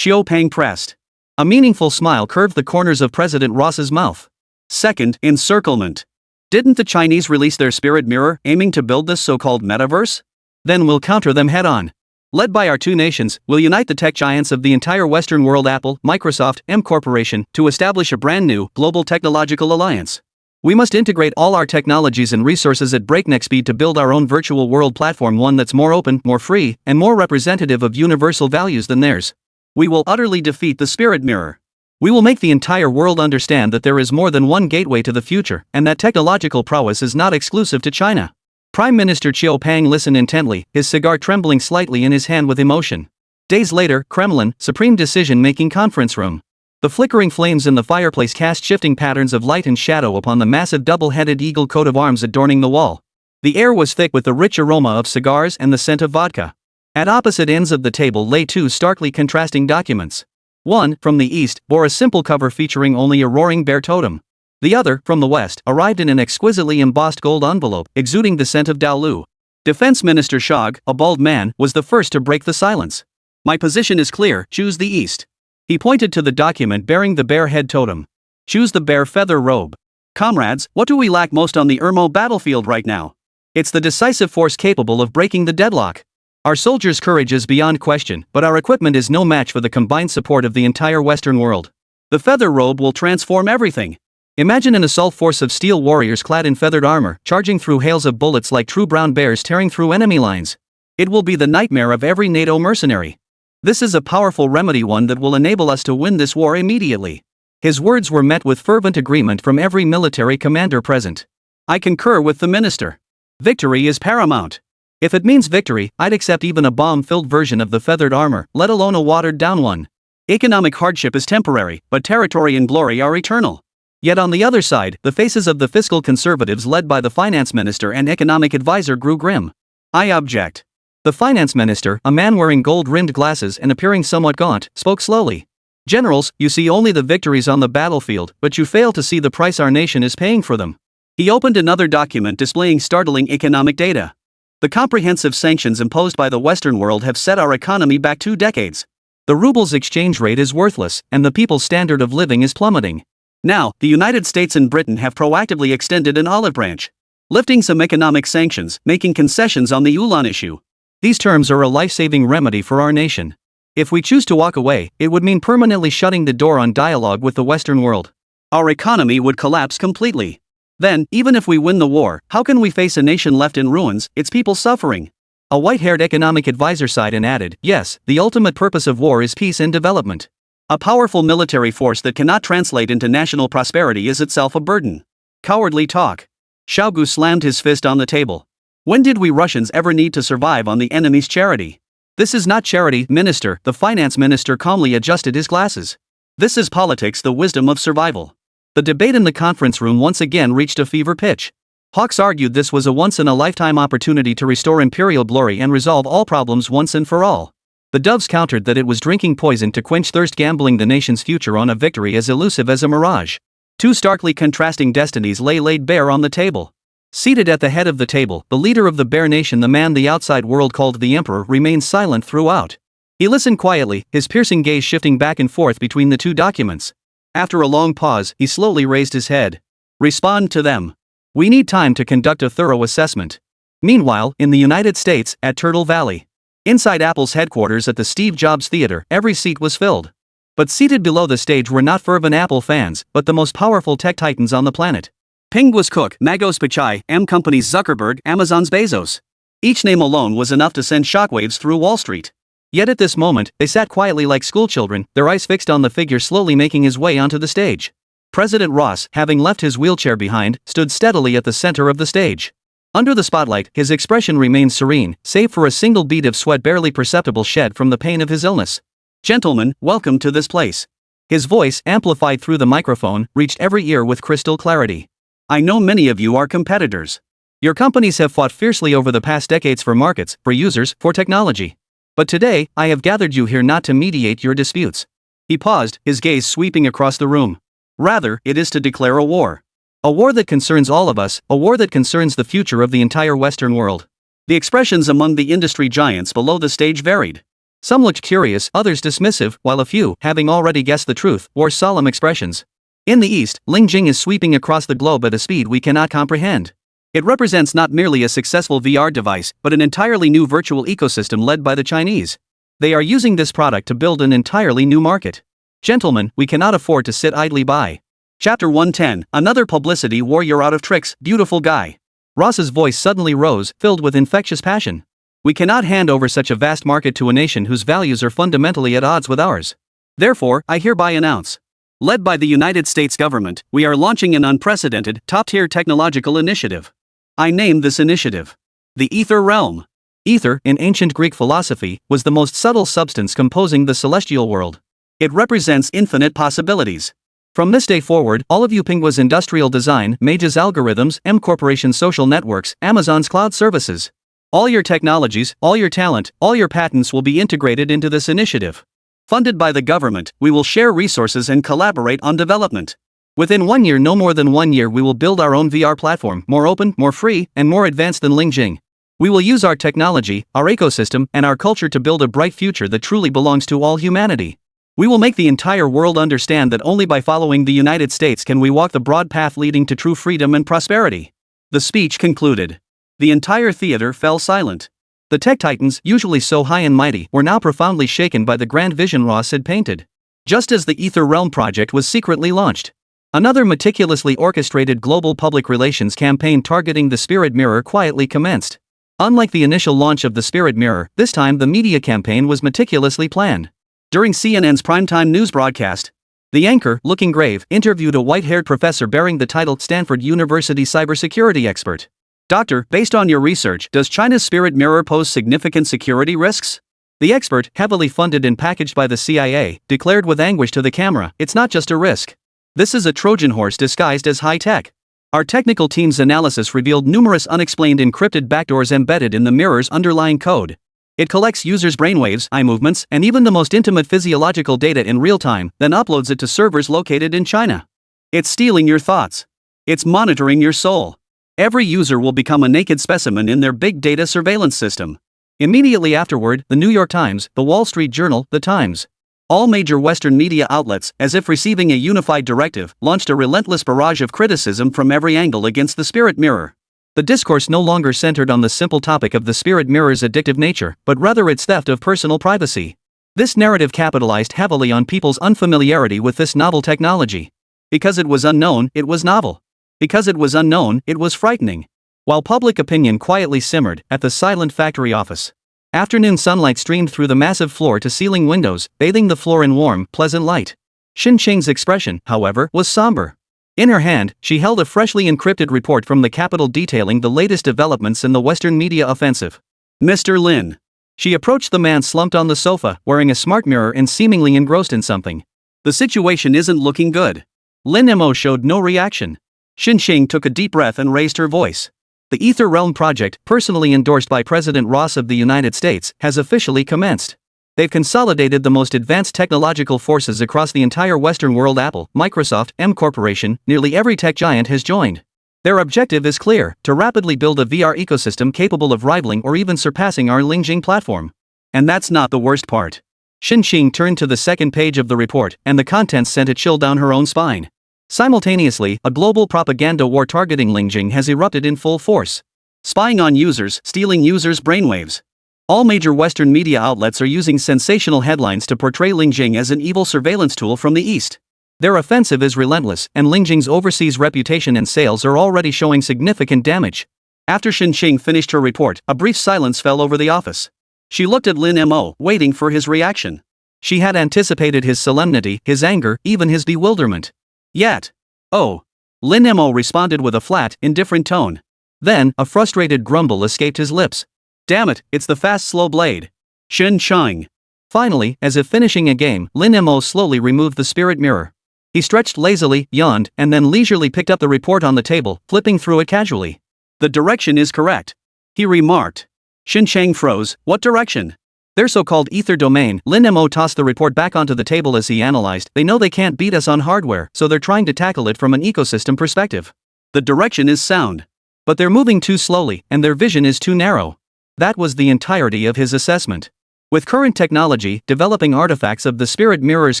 Peng pressed. A meaningful smile curved the corners of President Ross's mouth. Second, encirclement. Didn't the Chinese release their spirit mirror, aiming to build this so-called metaverse? Then we'll counter them head-on. Led by our two nations, we'll unite the tech giants of the entire Western world, Apple, Microsoft, M Corporation, to establish a brand new, global technological alliance. We must integrate all our technologies and resources at breakneck speed to build our own virtual world platform, one that's more open, more free, and more representative of universal values than theirs. We will utterly defeat the spirit mirror. We will make the entire world understand that there is more than one gateway to the future, and that technological prowess is not exclusive to China. Prime Minister Peng listened intently, his cigar trembling slightly in his hand with emotion. Days later, Kremlin, Supreme Decision-Making Conference Room. The flickering flames in the fireplace cast shifting patterns of light and shadow upon the massive double-headed eagle coat of arms adorning the wall. The air was thick with the rich aroma of cigars and the scent of vodka. At opposite ends of the table lay two starkly contrasting documents. One, from the east, bore a simple cover featuring only a roaring bear totem. The other, from the west, arrived in an exquisitely embossed gold envelope, exuding the scent of Daolu. Defense Minister Shog, a bald man, was the first to break the silence. My position is clear, choose the east. He pointed to the document bearing the bear head totem. Choose the bear feather robe. Comrades, what do we lack most on the Irmo battlefield right now? It's the decisive force capable of breaking the deadlock. Our soldiers' courage is beyond question, but our equipment is no match for the combined support of the entire Western world. The feather robe will transform everything. Imagine an assault force of steel warriors clad in feathered armor, charging through hails of bullets like true brown bears tearing through enemy lines. It will be the nightmare of every NATO mercenary. This is a powerful remedy, one that will enable us to win this war immediately. His words were met with fervent agreement from every military commander present. I concur with the minister. Victory is paramount. If it means victory, I'd accept even a bomb-filled version of the feathered armor, let alone a watered-down one. Economic hardship is temporary, but territory and glory are eternal. Yet on the other side, the faces of the fiscal conservatives led by the finance minister and economic advisor grew grim. I object. The finance minister, a man wearing gold-rimmed glasses and appearing somewhat gaunt, spoke slowly. Generals, you see only the victories on the battlefield, but you fail to see the price our nation is paying for them. He opened another document displaying startling economic data. The comprehensive sanctions imposed by the Western world have set our economy back 2 decades. The ruble's exchange rate is worthless, and the people's standard of living is plummeting. Now, the United States and Britain have proactively extended an olive branch, lifting some economic sanctions, making concessions on the Yuan issue. These terms are a life-saving remedy for our nation. If we choose to walk away, it would mean permanently shutting the door on dialogue with the Western world. Our economy would collapse completely. Then, even if we win the war, how can we face a nation left in ruins, its people suffering? A white-haired economic advisor sighed and added, yes, the ultimate purpose of war is peace and development. A powerful military force that cannot translate into national prosperity is itself a burden. Cowardly talk. Xiaogu slammed his fist on the table. When did we Russians ever need to survive on the enemy's charity? This is not charity, minister, the finance minister calmly adjusted his glasses. This is politics, the wisdom of survival. The debate in the conference room once again reached a fever pitch. Hawks argued this was a once-in-a-lifetime opportunity to restore imperial glory and resolve all problems once and for all. The Doves countered that it was drinking poison to quench thirst, gambling the nation's future on a victory as elusive as a mirage. Two starkly contrasting destinies lay laid bare on the table. Seated at the head of the table, the leader of the Bear Nation, the man the outside world called the Emperor, remained silent throughout. He listened quietly, his piercing gaze shifting back and forth between the two documents. After a long pause, he slowly raised his head. Respond to them. We need time to conduct a thorough assessment. Meanwhile, in the United States, at Turtle Valley. Inside Apple's headquarters at the Steve Jobs Theater, every seat was filled. But seated below the stage were not fervent Apple fans, but the most powerful tech titans on the planet. Pingwas Cook, Magos Pichai, M Company's Zuckerberg, Amazon's Bezos. Each name alone was enough to send shockwaves through Wall Street. Yet at this moment, they sat quietly like schoolchildren, their eyes fixed on the figure slowly making his way onto the stage. President Ross, having left his wheelchair behind, stood steadily at the center of the stage. Under the spotlight, his expression remained serene, save for a single bead of sweat barely perceptible shed from the pain of his illness. Gentlemen, welcome to this place. His voice, amplified through the microphone, reached every ear with crystal clarity. I know many of you are competitors. Your companies have fought fiercely over the past decades for markets, for users, for technology. But today, I have gathered you here not to mediate your disputes. He paused, his gaze sweeping across the room. Rather, it is to declare a war. A war that concerns all of us, a war that concerns the future of the entire Western world. The expressions among the industry giants below the stage varied. Some looked curious, others dismissive, while a few, having already guessed the truth, wore solemn expressions. In the East, Ling Jing is sweeping across the globe at a speed we cannot comprehend. It represents not merely a successful VR device, but an entirely new virtual ecosystem led by the Chinese. They are using this product to build an entirely new market. Gentlemen, we cannot afford to sit idly by. Chapter 110, another publicity warrior out of tricks, beautiful guy. Ross's voice suddenly rose, filled with infectious passion. We cannot hand over such a vast market to a nation whose values are fundamentally at odds with ours. Therefore, I hereby announce. Led by the United States government, we are launching an unprecedented, top-tier technological initiative. I name this initiative the Ether Realm. Ether, in ancient Greek philosophy, was the most subtle substance composing the celestial world. It represents infinite possibilities. From this day forward, all of you Pingwa's industrial design, Mage's algorithms, M Corporation's social networks, Amazon's cloud services. All your technologies, all your talent, all your patents will be integrated into this initiative. Funded by the government, we will share resources and collaborate on development. Within 1 year, no more than 1 year, we will build our own VR platform, more open, more free, and more advanced than Lingjing. We will use our technology, our ecosystem, and our culture to build a bright future that truly belongs to all humanity. We will make the entire world understand that only by following the United States can we walk the broad path leading to true freedom and prosperity. The speech concluded. The entire theater fell silent. The tech titans, usually so high and mighty, were now profoundly shaken by the grand vision Ross had painted. Just as the Ether Realm project was secretly launched, another meticulously orchestrated global public relations campaign targeting the Spirit Mirror quietly commenced. Unlike the initial launch of the Spirit Mirror, this time the media campaign was meticulously planned. During CNN's primetime news broadcast, the anchor, looking grave, interviewed a white-haired professor bearing the title Stanford University cybersecurity expert. Doctor, based on your research, does China's Spirit Mirror pose significant security risks? The expert, heavily funded and packaged by the CIA, declared with anguish to the camera, it's not just a risk. This is a Trojan horse disguised as high-tech. Our technical team's analysis revealed numerous unexplained encrypted backdoors embedded in the mirror's underlying code. It collects users' brainwaves, eye movements, and even the most intimate physiological data in real time, then uploads it to servers located in China. It's stealing your thoughts. It's monitoring your soul. Every user will become a naked specimen in their big data surveillance system. Immediately afterward, the New York Times, the Wall Street Journal, the Times, all major Western media outlets, as if receiving a unified directive, launched a relentless barrage of criticism from every angle against the Spirit Mirror. The discourse no longer centered on the simple topic of the Spirit Mirror's addictive nature, but rather its theft of personal privacy. This narrative capitalized heavily on people's unfamiliarity with this novel technology. Because it was unknown, it was novel. Because it was unknown, it was frightening. While public opinion quietly simmered at the silent factory office, afternoon sunlight streamed through the massive floor-to-ceiling windows, bathing the floor in warm, pleasant light. Xin Qing's expression, however, was somber. In her hand, she held a freshly encrypted report from the Capitol detailing the latest developments in the Western media offensive. Mr. Lin. She approached the man slumped on the sofa, wearing a smart mirror and seemingly engrossed in something. The situation isn't looking good. Lin Mo showed no reaction. Xin Qing took a deep breath and raised her voice. The Ether Realm project, personally endorsed by President Ross of the United States, has officially commenced. They've consolidated the most advanced technological forces across the entire Western world. Apple, Microsoft, M Corporation, nearly every tech giant has joined. Their objective is clear, to rapidly build a VR ecosystem capable of rivaling or even surpassing our Lingjing platform. And that's not the worst part. Xin Qing turned to the second page of the report, and the contents sent a chill down her own spine. Simultaneously, a global propaganda war targeting Lingjing has erupted in full force. Spying on users, stealing users' brainwaves. All major Western media outlets are using sensational headlines to portray Lingjing as an evil surveillance tool from the East. Their offensive is relentless, and Lingjing's overseas reputation and sales are already showing significant damage. After Xin Qing finished her report, a brief silence fell over the office. She looked at Lin Mo, waiting for his reaction. She had anticipated his solemnity, his anger, even his bewilderment. Yet, oh. Lin Mo responded with a flat, indifferent tone. Then, a frustrated grumble escaped his lips. Damn it, it's the fast slow blade. Xin Qing. Finally, as if finishing a game, Lin Mo slowly removed the Spirit Mirror. He stretched lazily, yawned, and then leisurely picked up the report on the table, flipping through it casually. The direction is correct, he remarked. Xin Qing froze. What direction? Their so-called ether domain. Lin Mo tossed the report back onto the table as he analyzed. They know they can't beat us on hardware, so they're trying to tackle it from an ecosystem perspective. The direction is sound. But they're moving too slowly, and their vision is too narrow. That was the entirety of his assessment. With current technology, developing artifacts of the Spirit Mirror's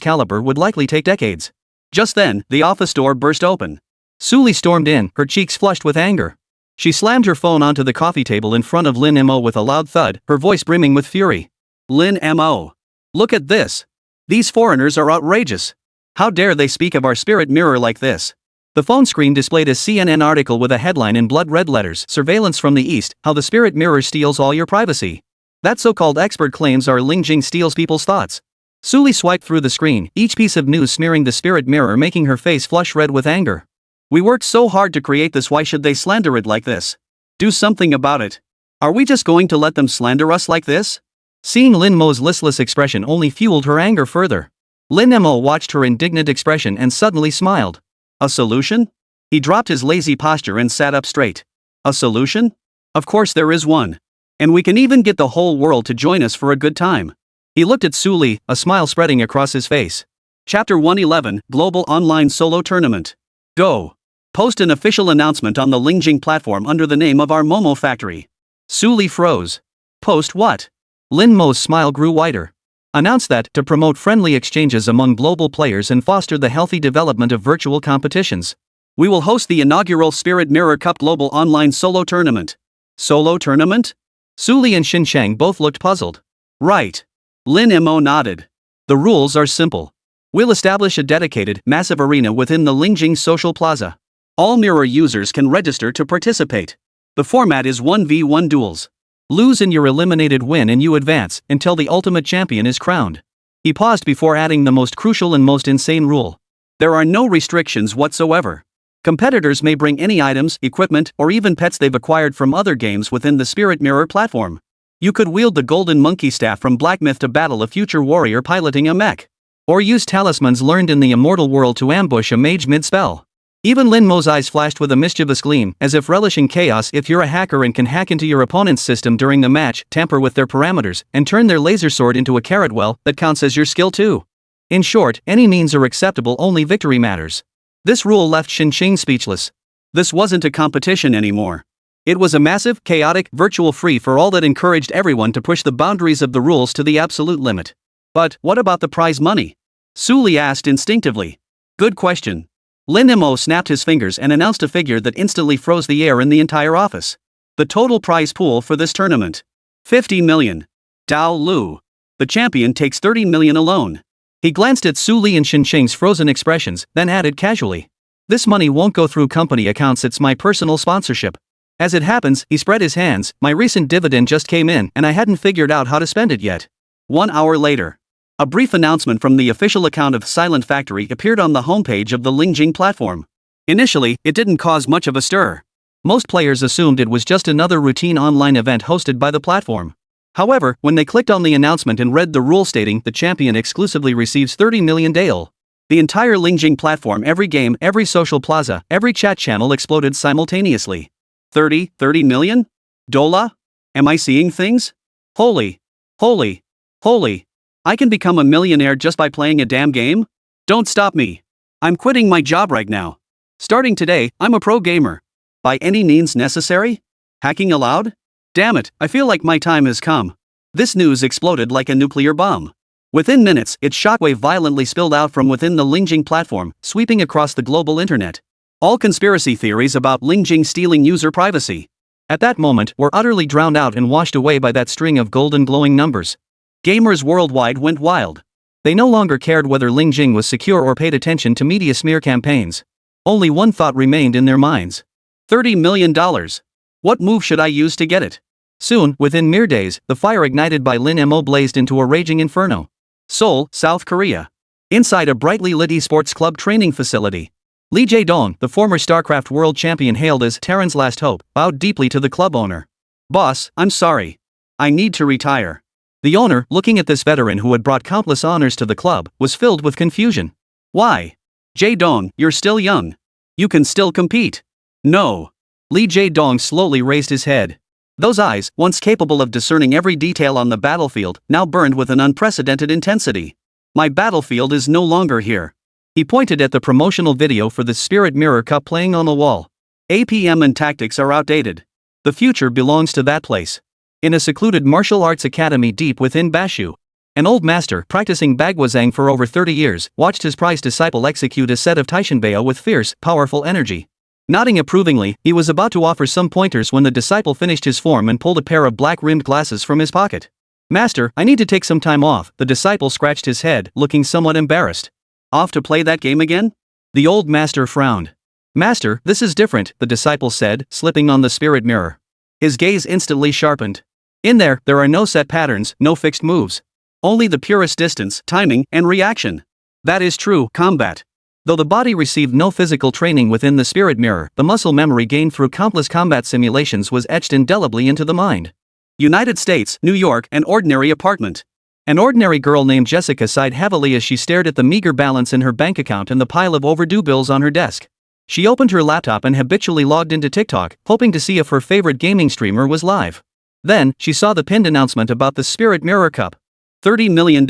caliber would likely take decades. Just then, the office door burst open. Suli stormed in, her cheeks flushed with anger. She slammed her phone onto the coffee table in front of Lin Mo with a loud thud, her voice brimming with fury. Lin Mo. Look at this. These foreigners are outrageous. How dare they speak of our Spirit Mirror like this? The phone screen displayed a CNN article with a headline in blood-red letters, Surveillance from the East, How the Spirit Mirror Steals All Your Privacy. That so-called expert claims our Lingjing steals people's thoughts. Suli swiped through the screen, each piece of news smearing the Spirit Mirror, making her face flush red with anger. We worked so hard to create this, why should they slander it like this? Do something about it. Are we just going to let them slander us like this? Seeing Lin Mo's listless expression only fueled her anger further. Lin Mo watched her indignant expression and suddenly smiled. A solution? He dropped his lazy posture and sat up straight. A solution? Of course there is one. And we can even get the whole world to join us for a good time. He looked at Su Li, a smile spreading across his face. Chapter 111, Global Online Solo Tournament. Go. Post an official announcement on the Lingjing platform under the name of our Momo factory. Su Li froze. Post what? Lin Mo's smile grew wider. Announce that, to promote friendly exchanges among global players and foster the healthy development of virtual competitions, we will host the inaugural Spirit Mirror Cup Global Online Solo Tournament. Solo tournament? Su Li and Xin Shang both looked puzzled. Right. Lin Mo nodded. The rules are simple. We'll establish a dedicated, massive arena within the Lingjing Social Plaza. All Mirror users can register to participate. The format is 1v1 duels. Lose and you're eliminated, win and you advance, until the ultimate champion is crowned. He paused before adding the most crucial and most insane rule. There are no restrictions whatsoever. Competitors may bring any items, equipment, or even pets they've acquired from other games within the Spirit Mirror platform. You could wield the golden monkey staff from Black Myth to battle a future warrior piloting a mech. Or use talismans learned in the immortal world to ambush a mage mid-spell. Even Lin Mo's eyes flashed with a mischievous gleam, as if relishing chaos. If you're a hacker and can hack into your opponent's system during the match, tamper with their parameters, and turn their laser sword into a carrot, well, that counts as your skill too. In short, any means are acceptable, only victory matters. This rule left Xin Shang speechless. This wasn't a competition anymore. It was a massive, chaotic, virtual free-for-all that encouraged everyone to push the boundaries of the rules to the absolute limit. But what about the prize money? Su Li asked instinctively. Good question. Lin Mo snapped his fingers and announced a figure that instantly froze the air in the entire office. The total prize pool for this tournament. 50 million. Dao Lu. The champion takes 30 million alone. He glanced at Su Li and Xin Shang's frozen expressions, then added casually. This money won't go through company accounts, it's my personal sponsorship. As it happens, he spread his hands, my recent dividend just came in and I hadn't figured out how to spend it yet. 1 hour later. A brief announcement from the official account of Silent Factory appeared on the homepage of the Lingjing platform. Initially, it didn't cause much of a stir. Most players assumed it was just another routine online event hosted by the platform. However, when they clicked on the announcement and read the rule stating the champion exclusively receives 30 million Dale, the entire Lingjing platform, every game, every social plaza, every chat channel exploded simultaneously. 30 million? Dola? Am I seeing things? Holy. I can become a millionaire just by playing a damn game? Don't stop me. I'm quitting my job right now. Starting today, I'm a pro gamer. By any means necessary? Hacking allowed? Damn it, I feel like my time has come. This news exploded like a nuclear bomb. Within minutes, its shockwave violently spilled out from within the Lingjing platform, sweeping across the global internet. All conspiracy theories about Lingjing stealing user privacy, at that moment, were utterly drowned out and washed away by that string of golden glowing numbers. Gamers worldwide went wild. They no longer cared whether Lingjing was secure or paid attention to media smear campaigns. Only one thought remained in their minds. $30 million. What move should I use to get it? Soon, within mere days, the fire ignited by Lin Mo blazed into a raging inferno. Seoul, South Korea. Inside a brightly lit esports club training facility, Lee Jae-dong, the former StarCraft world champion hailed as Terran's last hope, bowed deeply to the club owner. Boss, I'm sorry. I need to retire. The owner, looking at this veteran who had brought countless honors to the club, was filled with confusion. Why? Jae-dong, you're still young. You can still compete. No. Lee Jae-dong slowly raised his head. Those eyes, once capable of discerning every detail on the battlefield, now burned with an unprecedented intensity. My battlefield is no longer here. He pointed at the promotional video for the Spirit Mirror Cup playing on the wall. APM and tactics are outdated. The future belongs to that place. In a secluded martial arts academy deep within Bashu, an old master practicing Bagwazang for over 30 years watched his prized disciple execute a set of Taishanbao with fierce, powerful energy. Nodding approvingly, he was about to offer some pointers when the disciple finished his form and pulled a pair of black-rimmed glasses from his pocket. Master, I need to take some time off. The disciple scratched his head, looking somewhat embarrassed. Off to play that game again? The old master frowned. Master, this is different, the disciple said, slipping on the spirit mirror. His gaze instantly sharpened. In there are no set patterns, no fixed moves. Only the purest distance, timing, and reaction. That is true combat. Though the body received no physical training within the spirit mirror, the muscle memory gained through countless combat simulations was etched indelibly into the mind. United States, New York, an ordinary apartment. An ordinary girl named Jessica sighed heavily as she stared at the meager balance in her bank account and the pile of overdue bills on her desk. She opened her laptop and habitually logged into TikTok, hoping to see if her favorite gaming streamer was live. Then, she saw the pinned announcement about the Spirit Mirror Cup. $30 million.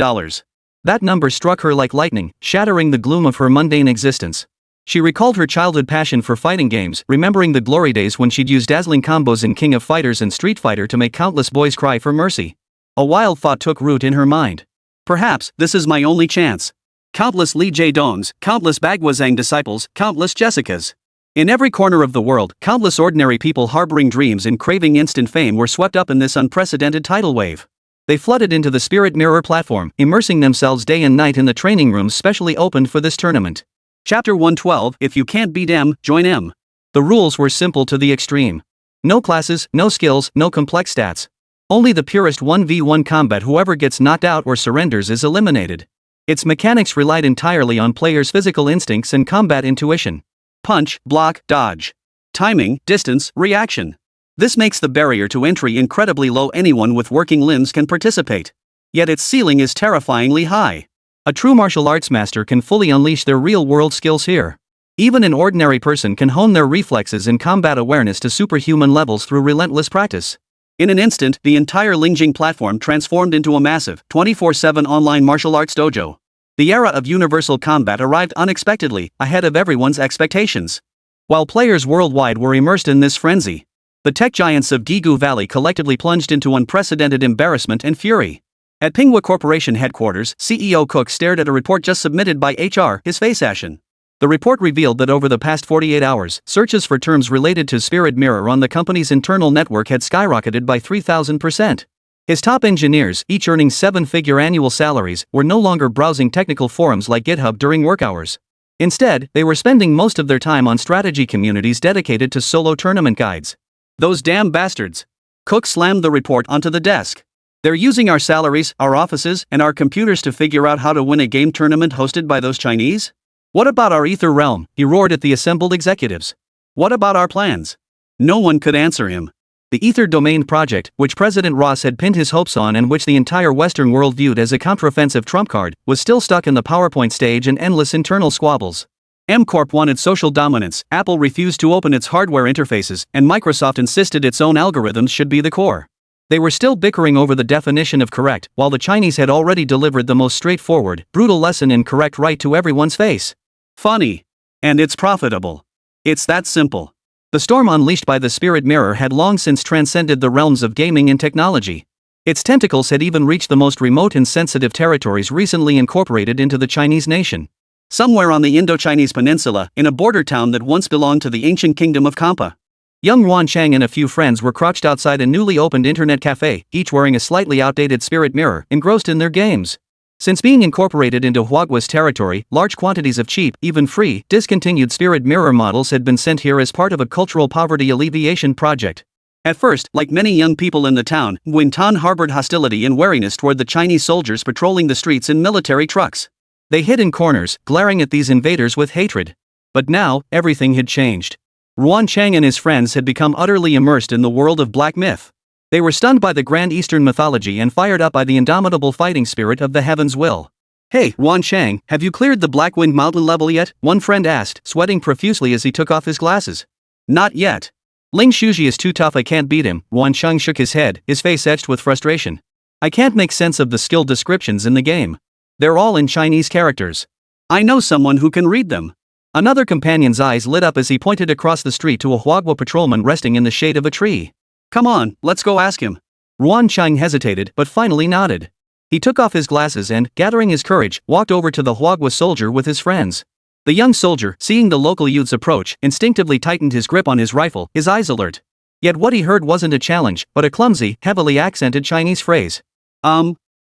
That number struck her like lightning, shattering the gloom of her mundane existence. She recalled her childhood passion for fighting games, remembering the glory days when she'd use dazzling combos in King of Fighters and Street Fighter to make countless boys cry for mercy. A wild thought took root in her mind. Perhaps this is my only chance. Countless Lee Jae-dongs, countless Bagwazang disciples, countless Jessicas. In every corner of the world, countless ordinary people harboring dreams and craving instant fame were swept up in this unprecedented tidal wave. They flooded into the Spirit Mirror platform, immersing themselves day and night in the training rooms specially opened for this tournament. Chapter 112, If you can't beat M, join M. The rules were simple to the extreme. No classes, no skills, no complex stats. Only the purest 1v1 combat. Whoever gets knocked out or surrenders is eliminated. Its mechanics relied entirely on players' physical instincts and combat intuition. Punch, block, dodge. Timing, distance, reaction. This makes the barrier to entry incredibly low. Anyone with working limbs can participate. Yet its ceiling is terrifyingly high. A true martial arts master can fully unleash their real-world skills here. Even an ordinary person can hone their reflexes and combat awareness to superhuman levels through relentless practice. In an instant, the entire Lingjing platform transformed into a massive, 24/7 online martial arts dojo. The era of universal combat arrived unexpectedly, ahead of everyone's expectations. While players worldwide were immersed in this frenzy, the tech giants of Gigu Valley collectively plunged into unprecedented embarrassment and fury. At Pinghua Corporation headquarters, CEO Cook stared at a report just submitted by HR, his face ashen. The report revealed that over the past 48 hours, searches for terms related to Spirit Mirror on the company's internal network had skyrocketed by 3,000%. His top engineers, each earning 7-figure annual salaries, were no longer browsing technical forums like GitHub during work hours. Instead, they were spending most of their time on strategy communities dedicated to solo tournament guides. Those damn bastards! Cook slammed the report onto the desk. They're using our salaries, our offices, and our computers to figure out how to win a game tournament hosted by those Chinese? What about our Ether realm? He roared at the assembled executives. What about our plans? No one could answer him. The Ether Domain project, which President Ross had pinned his hopes on and which the entire Western world viewed as a counteroffensive trump card, was still stuck in the PowerPoint stage and endless internal squabbles. M-Corp wanted social dominance, Apple refused to open its hardware interfaces, and Microsoft insisted its own algorithms should be the core. They were still bickering over the definition of correct, while the Chinese had already delivered the most straightforward, brutal lesson in correct right to everyone's face. Funny. And it's profitable. It's that simple. The storm unleashed by the Spirit Mirror had long since transcended the realms of gaming and technology. Its tentacles had even reached the most remote and sensitive territories recently incorporated into the Chinese nation. Somewhere on the Indo-Chinese peninsula, in a border town that once belonged to the ancient kingdom of Kampa. Young Yuan Chang and a few friends were crouched outside a newly opened internet cafe, each wearing a slightly outdated Spirit Mirror, engrossed in their games. Since being incorporated into Huagua's territory, large quantities of cheap, even free, discontinued Spirit Mirror models had been sent here as part of a cultural poverty alleviation project. At first, like many young people in the town, Nguyen Tan harbored hostility and wariness toward the Chinese soldiers patrolling the streets in military trucks. They hid in corners, glaring at these invaders with hatred. But now, everything had changed. Yuan Chang and his friends had become utterly immersed in the world of black myth. They were stunned by the grand Eastern mythology and fired up by the indomitable fighting spirit of the heaven's will. "Hey, Yuan Chang, have you cleared the Blackwind Mountain level yet?" one friend asked, sweating profusely as he took off his glasses. "Not yet. Ling Shuji is too tough, I can't beat him." Yuan Chang shook his head, his face etched with frustration. "I can't make sense of the skill descriptions in the game. They're all in Chinese characters. I know someone who can read them." Another companion's eyes lit up as he pointed across the street to a Huagua patrolman resting in the shade of a tree. "Come on, let's go ask him." Yuan Chang hesitated, but finally nodded. He took off his glasses and, gathering his courage, walked over to the Huagua soldier with his friends. The young soldier, seeing the local youth's approach, instinctively tightened his grip on his rifle, his eyes alert. Yet what he heard wasn't a challenge, but a clumsy, heavily accented Chinese phrase.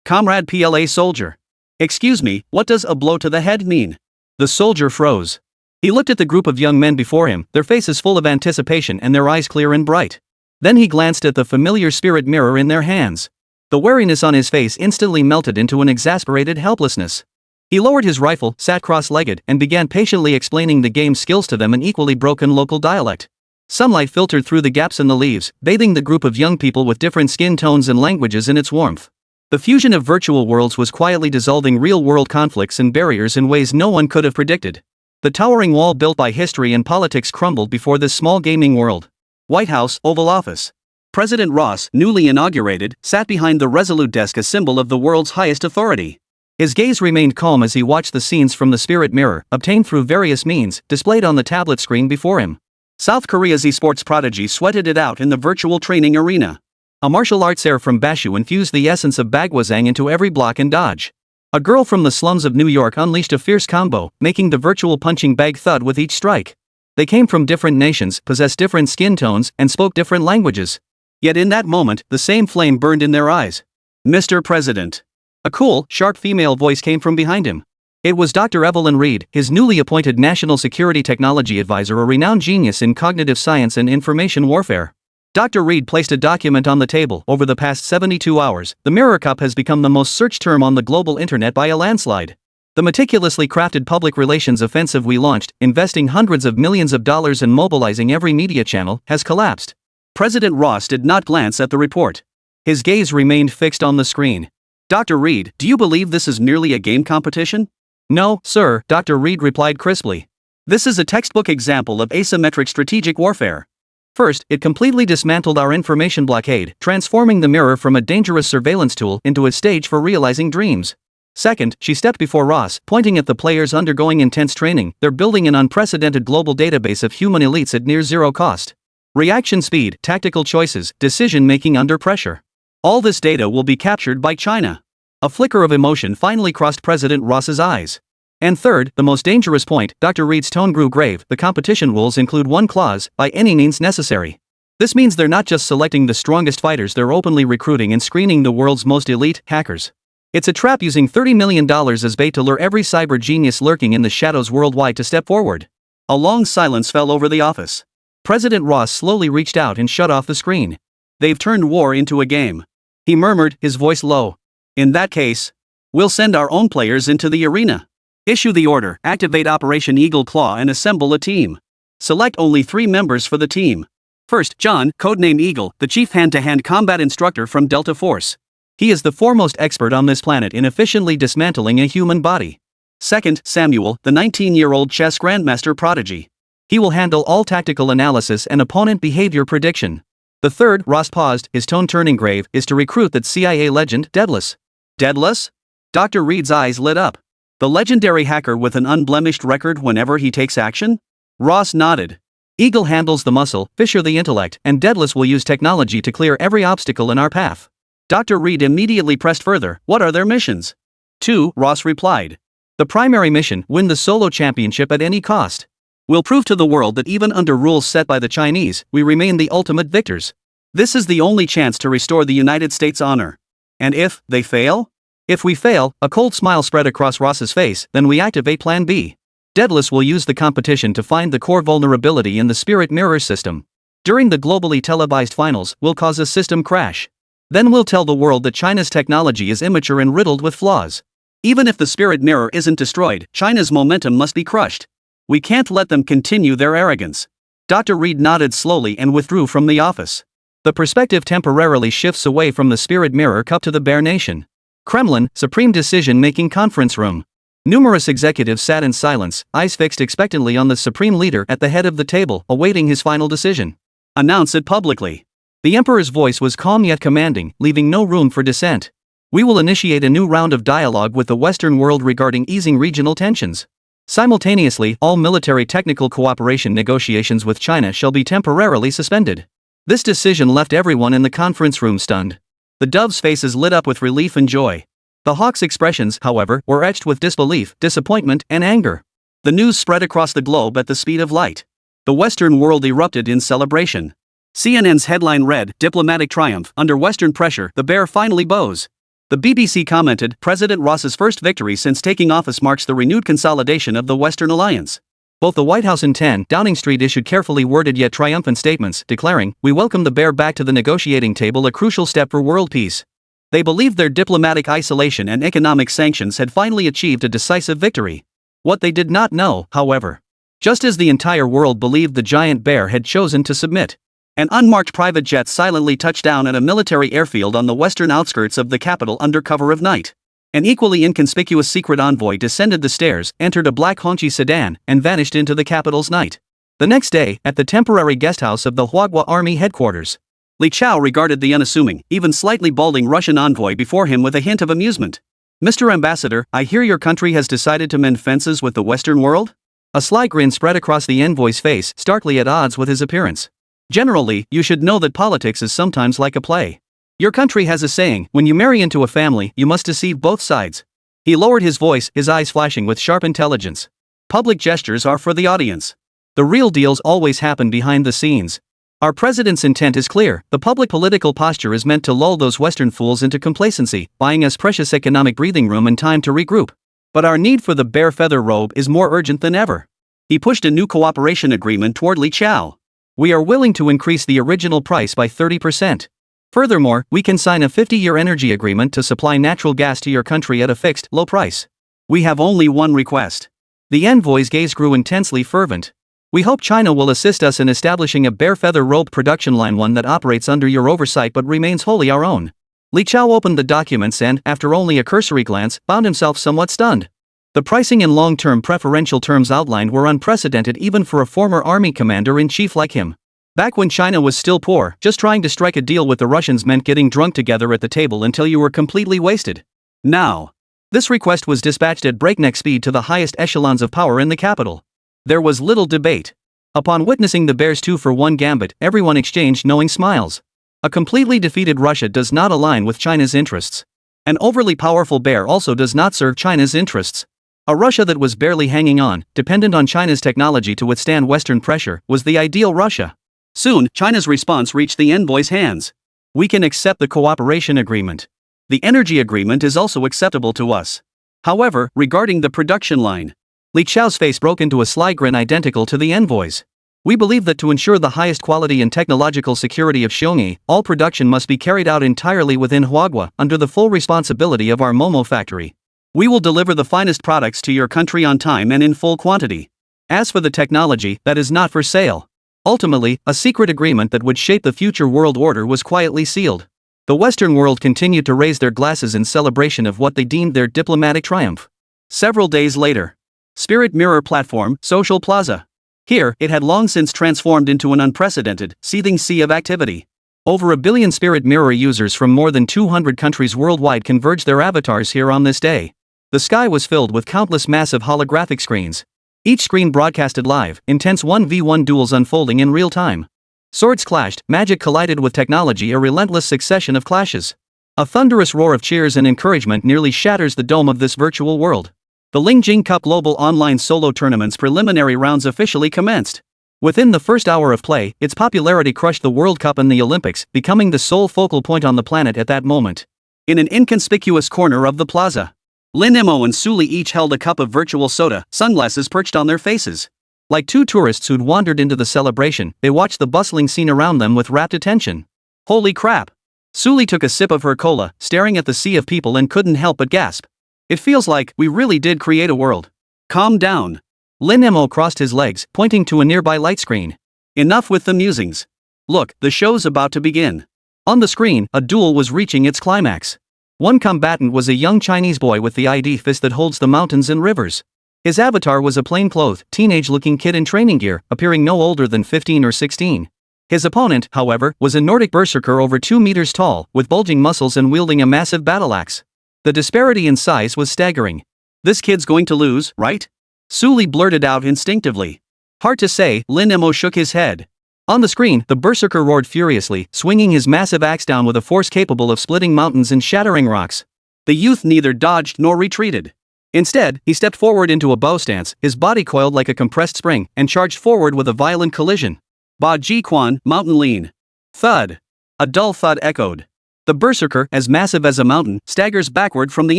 Comrade PLA soldier. Excuse me, what does a blow to the head mean?" The soldier froze. He looked at the group of young men before him, their faces full of anticipation and their eyes clear and bright. Then he glanced at the familiar Spirit Mirror in their hands. The wariness on his face instantly melted into an exasperated helplessness. He lowered his rifle, sat cross-legged, and began patiently explaining the game's skills to them in equally broken local dialect. Sunlight filtered through the gaps in the leaves, bathing the group of young people with different skin tones and languages in its warmth. The fusion of virtual worlds was quietly dissolving real-world conflicts and barriers in ways no one could have predicted. The towering wall built by history and politics crumbled before this small gaming world. White House, Oval Office. President Ross, newly inaugurated, sat behind the resolute desk, a symbol of the world's highest authority. His gaze remained calm as he watched the scenes from the spirit mirror, obtained through various means, displayed on the tablet screen before him. South Korea's esports prodigy sweated it out in the virtual training arena. A martial arts heir from Bashu infused the essence of bagwazang into every block and dodge. A girl from the slums of New York unleashed a fierce combo, making the virtual punching bag thud with each strike. They came from different nations, possessed different skin tones, and spoke different languages. Yet in that moment, the same flame burned in their eyes. Mr. President. A cool, sharp female voice came from behind him. It was Dr. Evelyn Reed, his newly appointed National Security Technology Advisor, a renowned genius in cognitive science and information warfare. Dr. Reed placed a document on the table. Over the past 72 hours, the Manhwarecap has become the most searched term on the global internet by a landslide. The meticulously crafted public relations offensive we launched, investing hundreds of millions of dollars and mobilizing every media channel, has collapsed. President Ross did not glance at the report. His gaze remained fixed on the screen. Dr. Reed, do you believe this is merely a game competition? No, sir, Dr. Reed replied crisply. This is a textbook example of asymmetric strategic warfare. First, it completely dismantled our information blockade, transforming the mirror from a dangerous surveillance tool into a stage for realizing dreams. Second, she stepped before Ross, pointing at the players undergoing intense training. They're building an unprecedented global database of human elites at near zero cost. Reaction speed, tactical choices, decision-making under pressure. All this data will be captured by China. A flicker of emotion finally crossed President Ross's eyes. And third, the most dangerous point, Dr. Reed's tone grew grave. The competition rules include one clause, by any means necessary. This means they're not just selecting the strongest fighters, they're openly recruiting and screening the world's most elite hackers. It's a trap using $30 million as bait to lure every cyber genius lurking in the shadows worldwide to step forward. A long silence fell over the office. President Ross slowly reached out and shut off the screen. They've turned war into a game. He murmured, his voice low. In that case, we'll send our own players into the arena. Issue the order, activate Operation Eagle Claw and assemble a team. Select only 3 members for the team. First, John, codename Eagle, the chief hand-to-hand combat instructor from Delta Force. He is the foremost expert on this planet in efficiently dismantling a human body. Second, Samuel, the 19-year-old chess grandmaster prodigy. He will handle all tactical analysis and opponent behavior prediction. The third, Ross paused, his tone turning grave, is to recruit that CIA legend, Daedalus. Daedalus? Dr. Reed's eyes lit up. The legendary hacker with an unblemished record whenever he takes action? Ross nodded. Eagle handles the muscle, Fisher the intellect, and Daedalus will use technology to clear every obstacle in our path. Dr. Reed immediately pressed further. What are their missions? 2, Ross replied. The primary mission, win the solo championship at any cost. We'll prove to the world that even under rules set by the Chinese, we remain the ultimate victors. This is the only chance to restore the United States' honor. And if they fail? If we fail, a cold smile spread across Ross's face, then we activate Plan B. Daedalus will use the competition to find the core vulnerability in the spirit mirror system. During the globally televised finals, we'll cause a system crash. Then we'll tell the world that China's technology is immature and riddled with flaws. Even if the spirit mirror isn't destroyed, China's momentum must be crushed. We can't let them continue their arrogance. Dr. Reed nodded slowly and withdrew from the office. The perspective temporarily shifts away from the spirit mirror cup to the bare nation. Kremlin, Supreme Decision-Making Conference Room. Numerous executives sat in silence, eyes fixed expectantly on the supreme leader at the head of the table, awaiting his final decision. Announce it publicly. The emperor's voice was calm yet commanding, leaving no room for dissent. We will initiate a new round of dialogue with the Western world regarding easing regional tensions. Simultaneously, all military technical cooperation negotiations with China shall be temporarily suspended. This decision left everyone in the conference room stunned. The doves' faces lit up with relief and joy. The hawks' expressions, however, were etched with disbelief, disappointment, and anger. The news spread across the globe at the speed of light. The Western world erupted in celebration. CNN's headline read, "Diplomatic Triumph, Under Western Pressure, the Bear Finally Bows." The BBC commented, "President Ross's first victory since taking office marks the renewed consolidation of the Western alliance." Both the White House and 10 Downing Street issued carefully worded yet triumphant statements, declaring, "We welcome the bear back to the negotiating table, a crucial step for world peace." They believed their diplomatic isolation and economic sanctions had finally achieved a decisive victory. What they did not know, however, just as the entire world believed the giant bear had chosen to submit, An unmarked private jet silently touched down at a military airfield on the western outskirts of the capital under cover of night. An equally inconspicuous secret envoy descended the stairs, entered a black Hongqi sedan, and vanished into the capital's night. The next day, at the temporary guesthouse of the Huagua Army headquarters, Li Chao regarded the unassuming, even slightly balding Russian envoy before him with a hint of amusement. "Mr. Ambassador, I hear your country has decided to mend fences with the Western world?" A sly grin spread across the envoy's face, starkly at odds with his appearance. "Generally, you should know that politics is sometimes like a play. Your country has a saying, when you marry into a family, you must deceive both sides." He lowered his voice, his eyes flashing with sharp intelligence. "Public gestures are for the audience. The real deals always happen behind the scenes. Our president's intent is clear. The public political posture is meant to lull those Western fools into complacency, buying us precious economic breathing room and time to regroup. But our need for the bear feather robe is more urgent than ever." He pushed a new cooperation agreement toward Li Chao. "We are willing to increase the original price by 30%. Furthermore, we can sign a 50-year energy agreement to supply natural gas to your country at a fixed, low price. We have only one request." The envoy's gaze grew intensely fervent. "We hope China will assist us in establishing a bear feather robe production line, one that operates under your oversight but remains wholly our own." Li Chao opened the documents and, after only a cursory glance, found himself somewhat stunned. The pricing and long-term preferential terms outlined were unprecedented even for a former army commander-in-chief like him. Back when China was still poor, just trying to strike a deal with the Russians meant getting drunk together at the table until you were completely wasted. Now, this request was dispatched at breakneck speed to the highest echelons of power in the capital. There was little debate. Upon witnessing the bear's 2-for-1 gambit, everyone exchanged knowing smiles. A completely defeated Russia does not align with China's interests. An overly powerful bear also does not serve China's interests. A Russia that was barely hanging on, dependent on China's technology to withstand Western pressure, was the ideal Russia. Soon, China's response reached the envoy's hands. "We can accept the cooperation agreement. The energy agreement is also acceptable to us. However, regarding the production line..." Li Chao's face broke into a sly grin identical to the envoy's. "We believe that to ensure the highest quality and technological security of Xiongyi, all production must be carried out entirely within Huagua, under the full responsibility of our Momo factory. We will deliver the finest products to your country on time and in full quantity. As for the technology, that is not for sale." Ultimately, a secret agreement that would shape the future world order was quietly sealed. The Western world continued to raise their glasses in celebration of what they deemed their diplomatic triumph. Several days later. Spirit Mirror Platform, Social Plaza. Here, it had long since transformed into an unprecedented, seething sea of activity. Over 1 billion Spirit Mirror users from more than 200 countries worldwide converged their avatars here on this day. The sky was filled with countless massive holographic screens. Each screen broadcasted live, intense 1v1 duels unfolding in real time. Swords clashed, magic collided with technology, a relentless succession of clashes. A thunderous roar of cheers and encouragement nearly shatters the dome of this virtual world. The Lingjing Cup Global Online Solo Tournament's preliminary rounds officially commenced. Within the first hour of play, its popularity crushed the World Cup and the Olympics, becoming the sole focal point on the planet at that moment. In an inconspicuous corner of the plaza, Lin Mo and Suli each held a cup of virtual soda, sunglasses perched on their faces. Like two tourists who'd wandered into the celebration, they watched the bustling scene around them with rapt attention. "Holy crap!" Suli took a sip of her cola, staring at the sea of people, and couldn't help but gasp. "It feels like we really did create a world." "Calm down." Lin Mo crossed his legs, pointing to a nearby light screen. "Enough with the musings. Look, the show's about to begin." On the screen, a duel was reaching its climax. One combatant was a young Chinese boy with the ID fist that holds the mountains and rivers. His avatar was a plain-clothed, teenage-looking kid in training gear, appearing no older than 15 or 16. His opponent, however, was a Nordic berserker over 2 meters tall, with bulging muscles and wielding a massive battle axe. The disparity in size was staggering. "This kid's going to lose, right?" Suli blurted out instinctively. "Hard to say," Lin Mo shook his head. On the screen, the berserker roared furiously, swinging his massive axe down with a force capable of splitting mountains and shattering rocks. The youth neither dodged nor retreated. Instead, he stepped forward into a bow stance, his body coiled like a compressed spring, and charged forward with a violent collision. "Ba Ji Quan, mountain lean." Thud. A dull thud echoed. The berserker, as massive as a mountain, staggers backward from the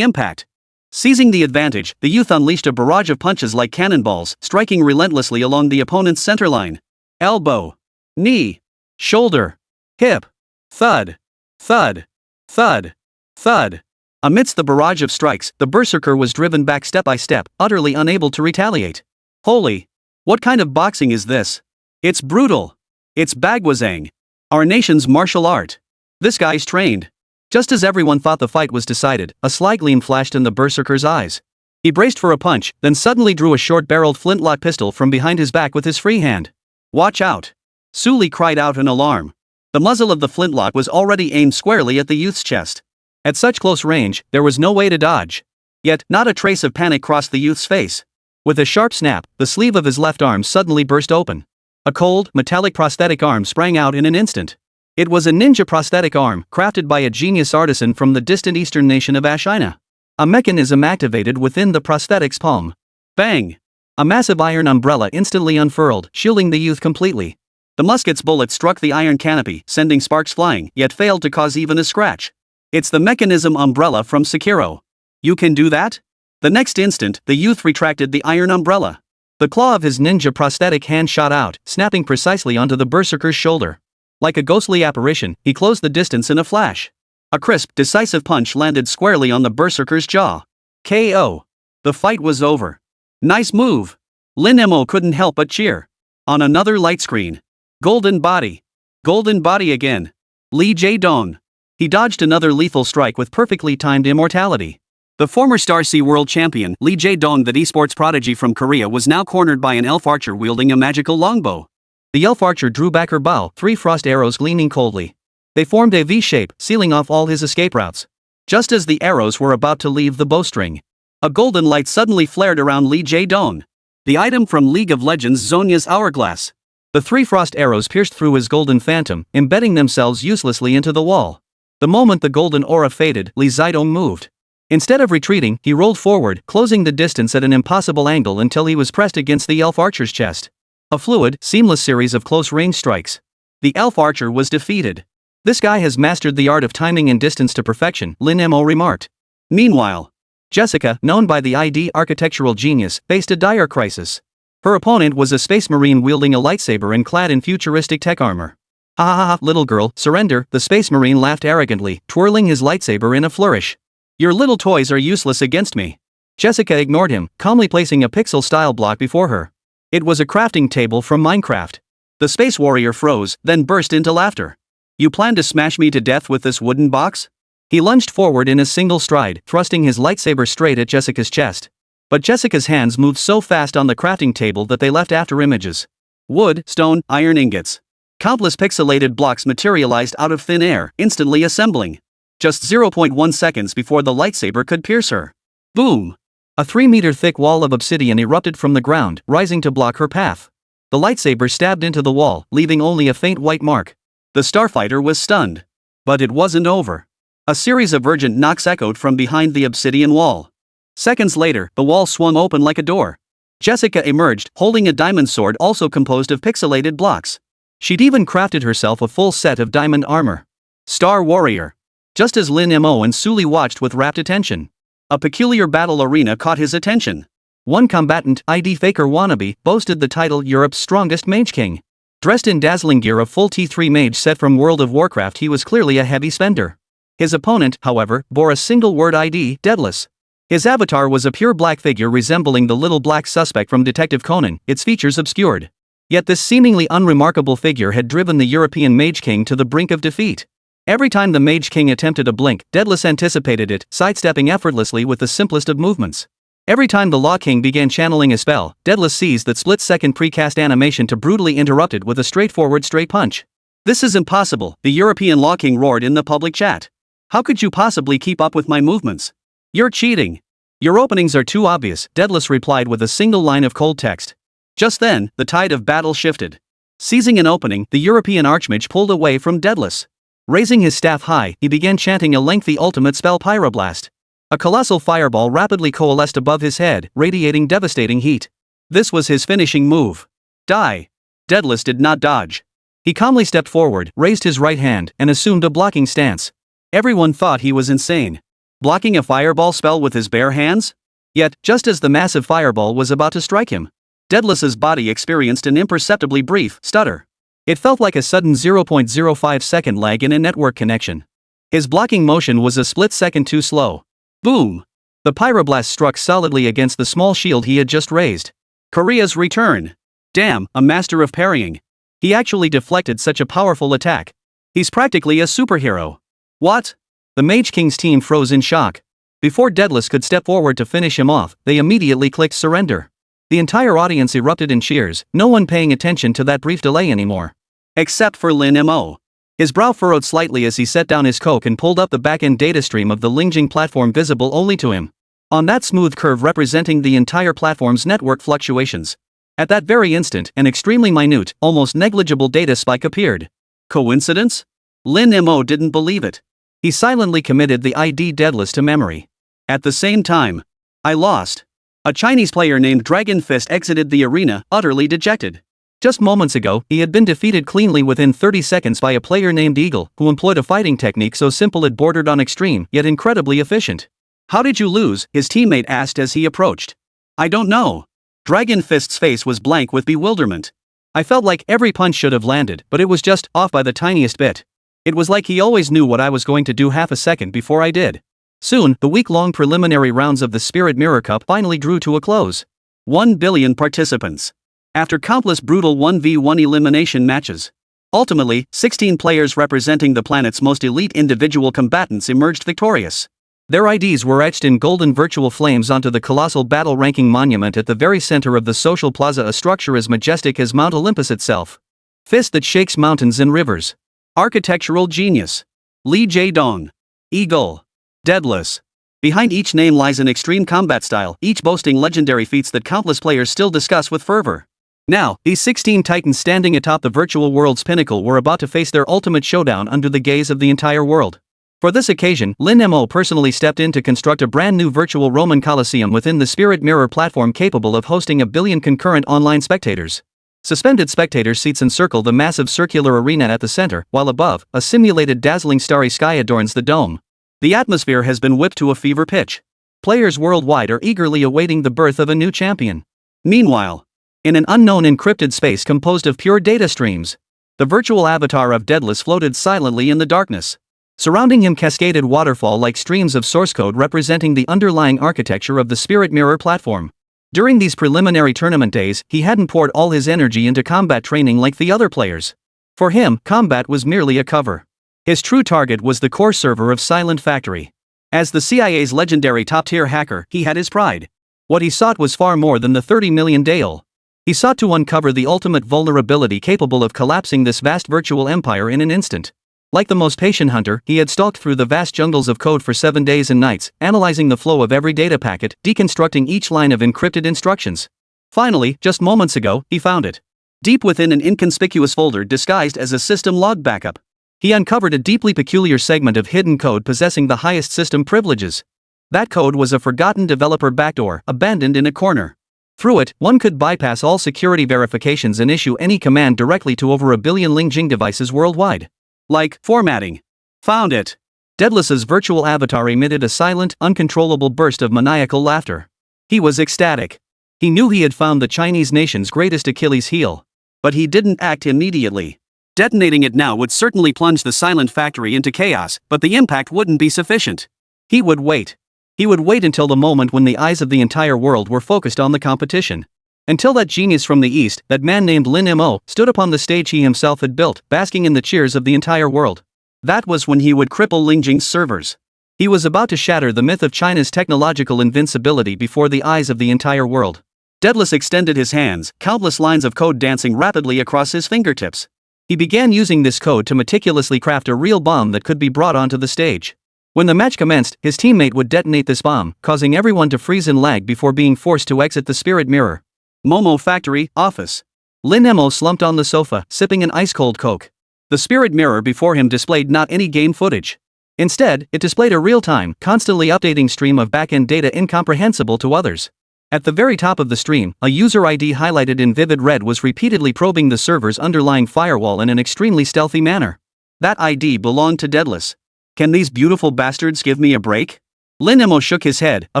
impact. Seizing the advantage, the youth unleashed a barrage of punches like cannonballs, striking relentlessly along the opponent's center line. Elbow. Knee. Shoulder. Hip. Thud. Thud. Thud. Thud. Amidst the barrage of strikes, the berserker was driven back step by step, utterly unable to retaliate. "Holy! What kind of boxing is this? It's brutal. It's Bagwazang." Our nation's martial art. This guy's trained. Just as everyone thought the fight was decided, a sly gleam flashed in the berserker's eyes. He braced for a punch, then suddenly drew a short-barreled flintlock pistol from behind his back with his free hand. Watch out! Su Li cried out in alarm. The muzzle of the flintlock was already aimed squarely at the youth's chest. At such close range, there was no way to dodge. Yet, not a trace of panic crossed the youth's face. With a sharp snap, the sleeve of his left arm suddenly burst open. A cold, metallic prosthetic arm sprang out in an instant. It was a ninja prosthetic arm, crafted by a genius artisan from the distant eastern nation of Ashina. A mechanism activated within the prosthetic's palm. Bang! A massive iron umbrella instantly unfurled, shielding the youth completely. The musket's bullet struck the iron canopy, sending sparks flying, yet failed to cause even a scratch. It's the mechanism umbrella from Sekiro. You can do that? The next instant, the youth retracted the iron umbrella. The claw of his ninja prosthetic hand shot out, snapping precisely onto the berserker's shoulder. Like a ghostly apparition, he closed the distance in a flash. A crisp, decisive punch landed squarely on the berserker's jaw. KO. The fight was over. Nice move. Lin Mo couldn't help but cheer. On another light screen. Golden body. Golden body again. Lee Jae-dong. He dodged another lethal strike with perfectly timed immortality. The former Star Sea World Champion, Lee Jae-dong, that esports prodigy from Korea, was now cornered by an elf archer wielding a magical longbow. The elf archer drew back her bow, 3 frost arrows gleaming coldly. They formed a V-shape, sealing off all his escape routes. Just as the arrows were about to leave the bowstring, a golden light suddenly flared around Lee Jae-dong. The item from League of Legends Zonya's Hourglass. The 3 frost arrows pierced through his golden phantom, embedding themselves uselessly into the wall. The moment the golden aura faded, Lee Jae-dong moved. Instead of retreating, he rolled forward, closing the distance at an impossible angle until he was pressed against the elf archer's chest. A fluid, seamless series of close-range strikes. The elf archer was defeated. This guy has mastered the art of timing and distance to perfection, Lin Mo remarked. Meanwhile, Jessica, known by the ID architectural genius, faced a dire crisis. Her opponent was a space marine wielding a lightsaber and clad in futuristic tech armor. Ha ha ha, little girl, surrender, the space marine laughed arrogantly, twirling his lightsaber in a flourish. Your little toys are useless against me. Jessica ignored him, calmly placing a pixel-style block before her. It was a crafting table from Minecraft. The space warrior froze, then burst into laughter. You plan to smash me to death with this wooden box? He lunged forward in a single stride, thrusting his lightsaber straight at Jessica's chest. But Jessica's hands moved so fast on the crafting table that they left after images. Wood, stone, iron ingots. Countless pixelated blocks materialized out of thin air, instantly assembling. Just 0.1 seconds before the lightsaber could pierce her. Boom! A 3-meter-thick wall of obsidian erupted from the ground, rising to block her path. The lightsaber stabbed into the wall, leaving only a faint white mark. The starfighter was stunned. But it wasn't over. A series of urgent knocks echoed from behind the obsidian wall. Seconds later, the wall swung open like a door. Jessica emerged, holding a diamond sword also composed of pixelated blocks. She'd even crafted herself a full set of diamond armor. Star Warrior. Just as Lin Mo and Su Li watched with rapt attention, a peculiar battle arena caught his attention. One combatant, ID Faker wannabe, boasted the title Europe's strongest mage king. Dressed in dazzling gear of full T3 mage set from World of Warcraft, he was clearly a heavy spender. His opponent, however, bore a single-word ID, deadless. His avatar was a pure black figure resembling the little black suspect from Detective Conan, its features obscured. Yet this seemingly unremarkable figure had driven the European Mage King to the brink of defeat. Every time the Mage King attempted a blink, Daedalus anticipated it, sidestepping effortlessly with the simplest of movements. Every time the Law King began channeling a spell, Daedalus seized that split-second precast animation to brutally interrupt it with a straightforward straight punch. This is impossible, the European Law King roared in the public chat. How could you possibly keep up with my movements? You're cheating. Your openings are too obvious, Daedalus replied with a single line of cold text. Just then, the tide of battle shifted. Seizing an opening, the European Archmage pulled away from Daedalus. Raising his staff high, he began chanting a lengthy ultimate spell Pyroblast. A colossal fireball rapidly coalesced above his head, radiating devastating heat. This was his finishing move. Die. Daedalus did not dodge. He calmly stepped forward, raised his right hand, and assumed a blocking stance. Everyone thought he was insane. Blocking a fireball spell with his bare hands? Yet, just as the massive fireball was about to strike him, Daedalus's body experienced an imperceptibly brief stutter. It felt like a sudden 0.05-second lag in a network connection. His blocking motion was a split second too slow. Boom! The pyroblast struck solidly against the small shield he had just raised. Korea's return. Damn, a master of parrying. He actually deflected such a powerful attack. He's practically a superhero. What? The Mage King's team froze in shock. Before Daedalus could step forward to finish him off, they immediately clicked surrender. The entire audience erupted in cheers, no one paying attention to that brief delay anymore. Except for Lin Mo. His brow furrowed slightly as he set down his coke and pulled up the back-end data stream of the Lingjing platform visible only to him. On that smooth curve representing the entire platform's network fluctuations. At that very instant, an extremely minute, almost negligible data spike appeared. Coincidence? Lin Mo didn't believe it. He silently committed the ID Daedalus to memory. At the same time, I lost. A Chinese player named Dragon Fist exited the arena, utterly dejected. Just moments ago, he had been defeated cleanly within 30 seconds by a player named Eagle, who employed a fighting technique so simple it bordered on extreme, yet incredibly efficient. How did you lose? His teammate asked as he approached. I don't know. Dragon Fist's face was blank with bewilderment. I felt like every punch should have landed, but it was just off by the tiniest bit. It was like he always knew what I was going to do half a second before I did. Soon, the week-long preliminary rounds of the Spirit Mirror Cup finally drew to a close. 1 billion participants. After countless brutal 1v1 elimination matches. Ultimately, 16 players representing the planet's most elite individual combatants emerged victorious. Their IDs were etched in golden virtual flames onto the colossal battle ranking monument at the very center of the social plaza, a structure as majestic as Mount Olympus itself. Fist that shakes mountains and rivers. Architectural genius. Li Jaedong. Eagle. Daedalus. Behind each name lies an extreme combat style, each boasting legendary feats that countless players still discuss with fervor. Now, these 16 titans standing atop the virtual world's pinnacle were about to face their ultimate showdown under the gaze of the entire world. For this occasion, Lin Mo personally stepped in to construct a brand new virtual Roman Colosseum within the Spirit Mirror platform capable of hosting 1 billion concurrent online spectators. Suspended spectator seats encircle the massive circular arena at the center, while above, a simulated dazzling starry sky adorns the dome. The atmosphere has been whipped to a fever pitch. Players worldwide are eagerly awaiting the birth of a new champion. Meanwhile, in an unknown encrypted space composed of pure data streams, the virtual avatar of Daedalus floated silently in the darkness. Surrounding him cascaded waterfall-like streams of source code representing the underlying architecture of the Spirit Mirror platform. During these preliminary tournament days, he hadn't poured all his energy into combat training like the other players. For him, combat was merely a cover. His true target was the core server of Silent Factory. As the CIA's legendary top-tier hacker, he had his pride. What he sought was far more than the 30 million Dael. He sought to uncover the ultimate vulnerability capable of collapsing this vast virtual empire in an instant. Like the most patient hunter, he had stalked through the vast jungles of code for 7 days and nights, analyzing the flow of every data packet, deconstructing each line of encrypted instructions. Finally, just moments ago, he found it. Deep within an inconspicuous folder disguised as a system log backup. He uncovered a deeply peculiar segment of hidden code possessing the highest system privileges. That code was a forgotten developer backdoor, abandoned in a corner. Through it, one could bypass all security verifications and issue any command directly to over 1 billion Lingjing devices worldwide. Like formatting. Found it. Daedalus's virtual avatar emitted a silent, uncontrollable burst of maniacal laughter. He was ecstatic. He knew he had found the Chinese nation's greatest Achilles heel. But he didn't act immediately. Detonating it now would certainly plunge the Silent Factory into chaos, but the impact wouldn't be sufficient. He would wait. He would wait until the moment when the eyes of the entire world were focused on the competition. Until that genius from the East, that man named Lin Mo, stood upon the stage he himself had built, basking in the cheers of the entire world. That was when he would cripple Lingjing's servers. He was about to shatter the myth of China's technological invincibility before the eyes of the entire world. Daedalus extended his hands, countless lines of code dancing rapidly across his fingertips. He began using this code to meticulously craft a real bomb that could be brought onto the stage. When the match commenced, his teammate would detonate this bomb, causing everyone to freeze and lag before being forced to exit the Spirit Mirror. Momo Factory, office. Lin Mo slumped on the sofa, sipping an ice-cold Coke. The Spirit Mirror before him displayed not any game footage. Instead, it displayed a real-time, constantly updating stream of back-end data incomprehensible to others. At the very top of the stream, a user ID highlighted in vivid red was repeatedly probing the server's underlying firewall in an extremely stealthy manner. That ID belonged to Daedalus. Can these beautiful bastards give me a break? Lin Mo shook his head, a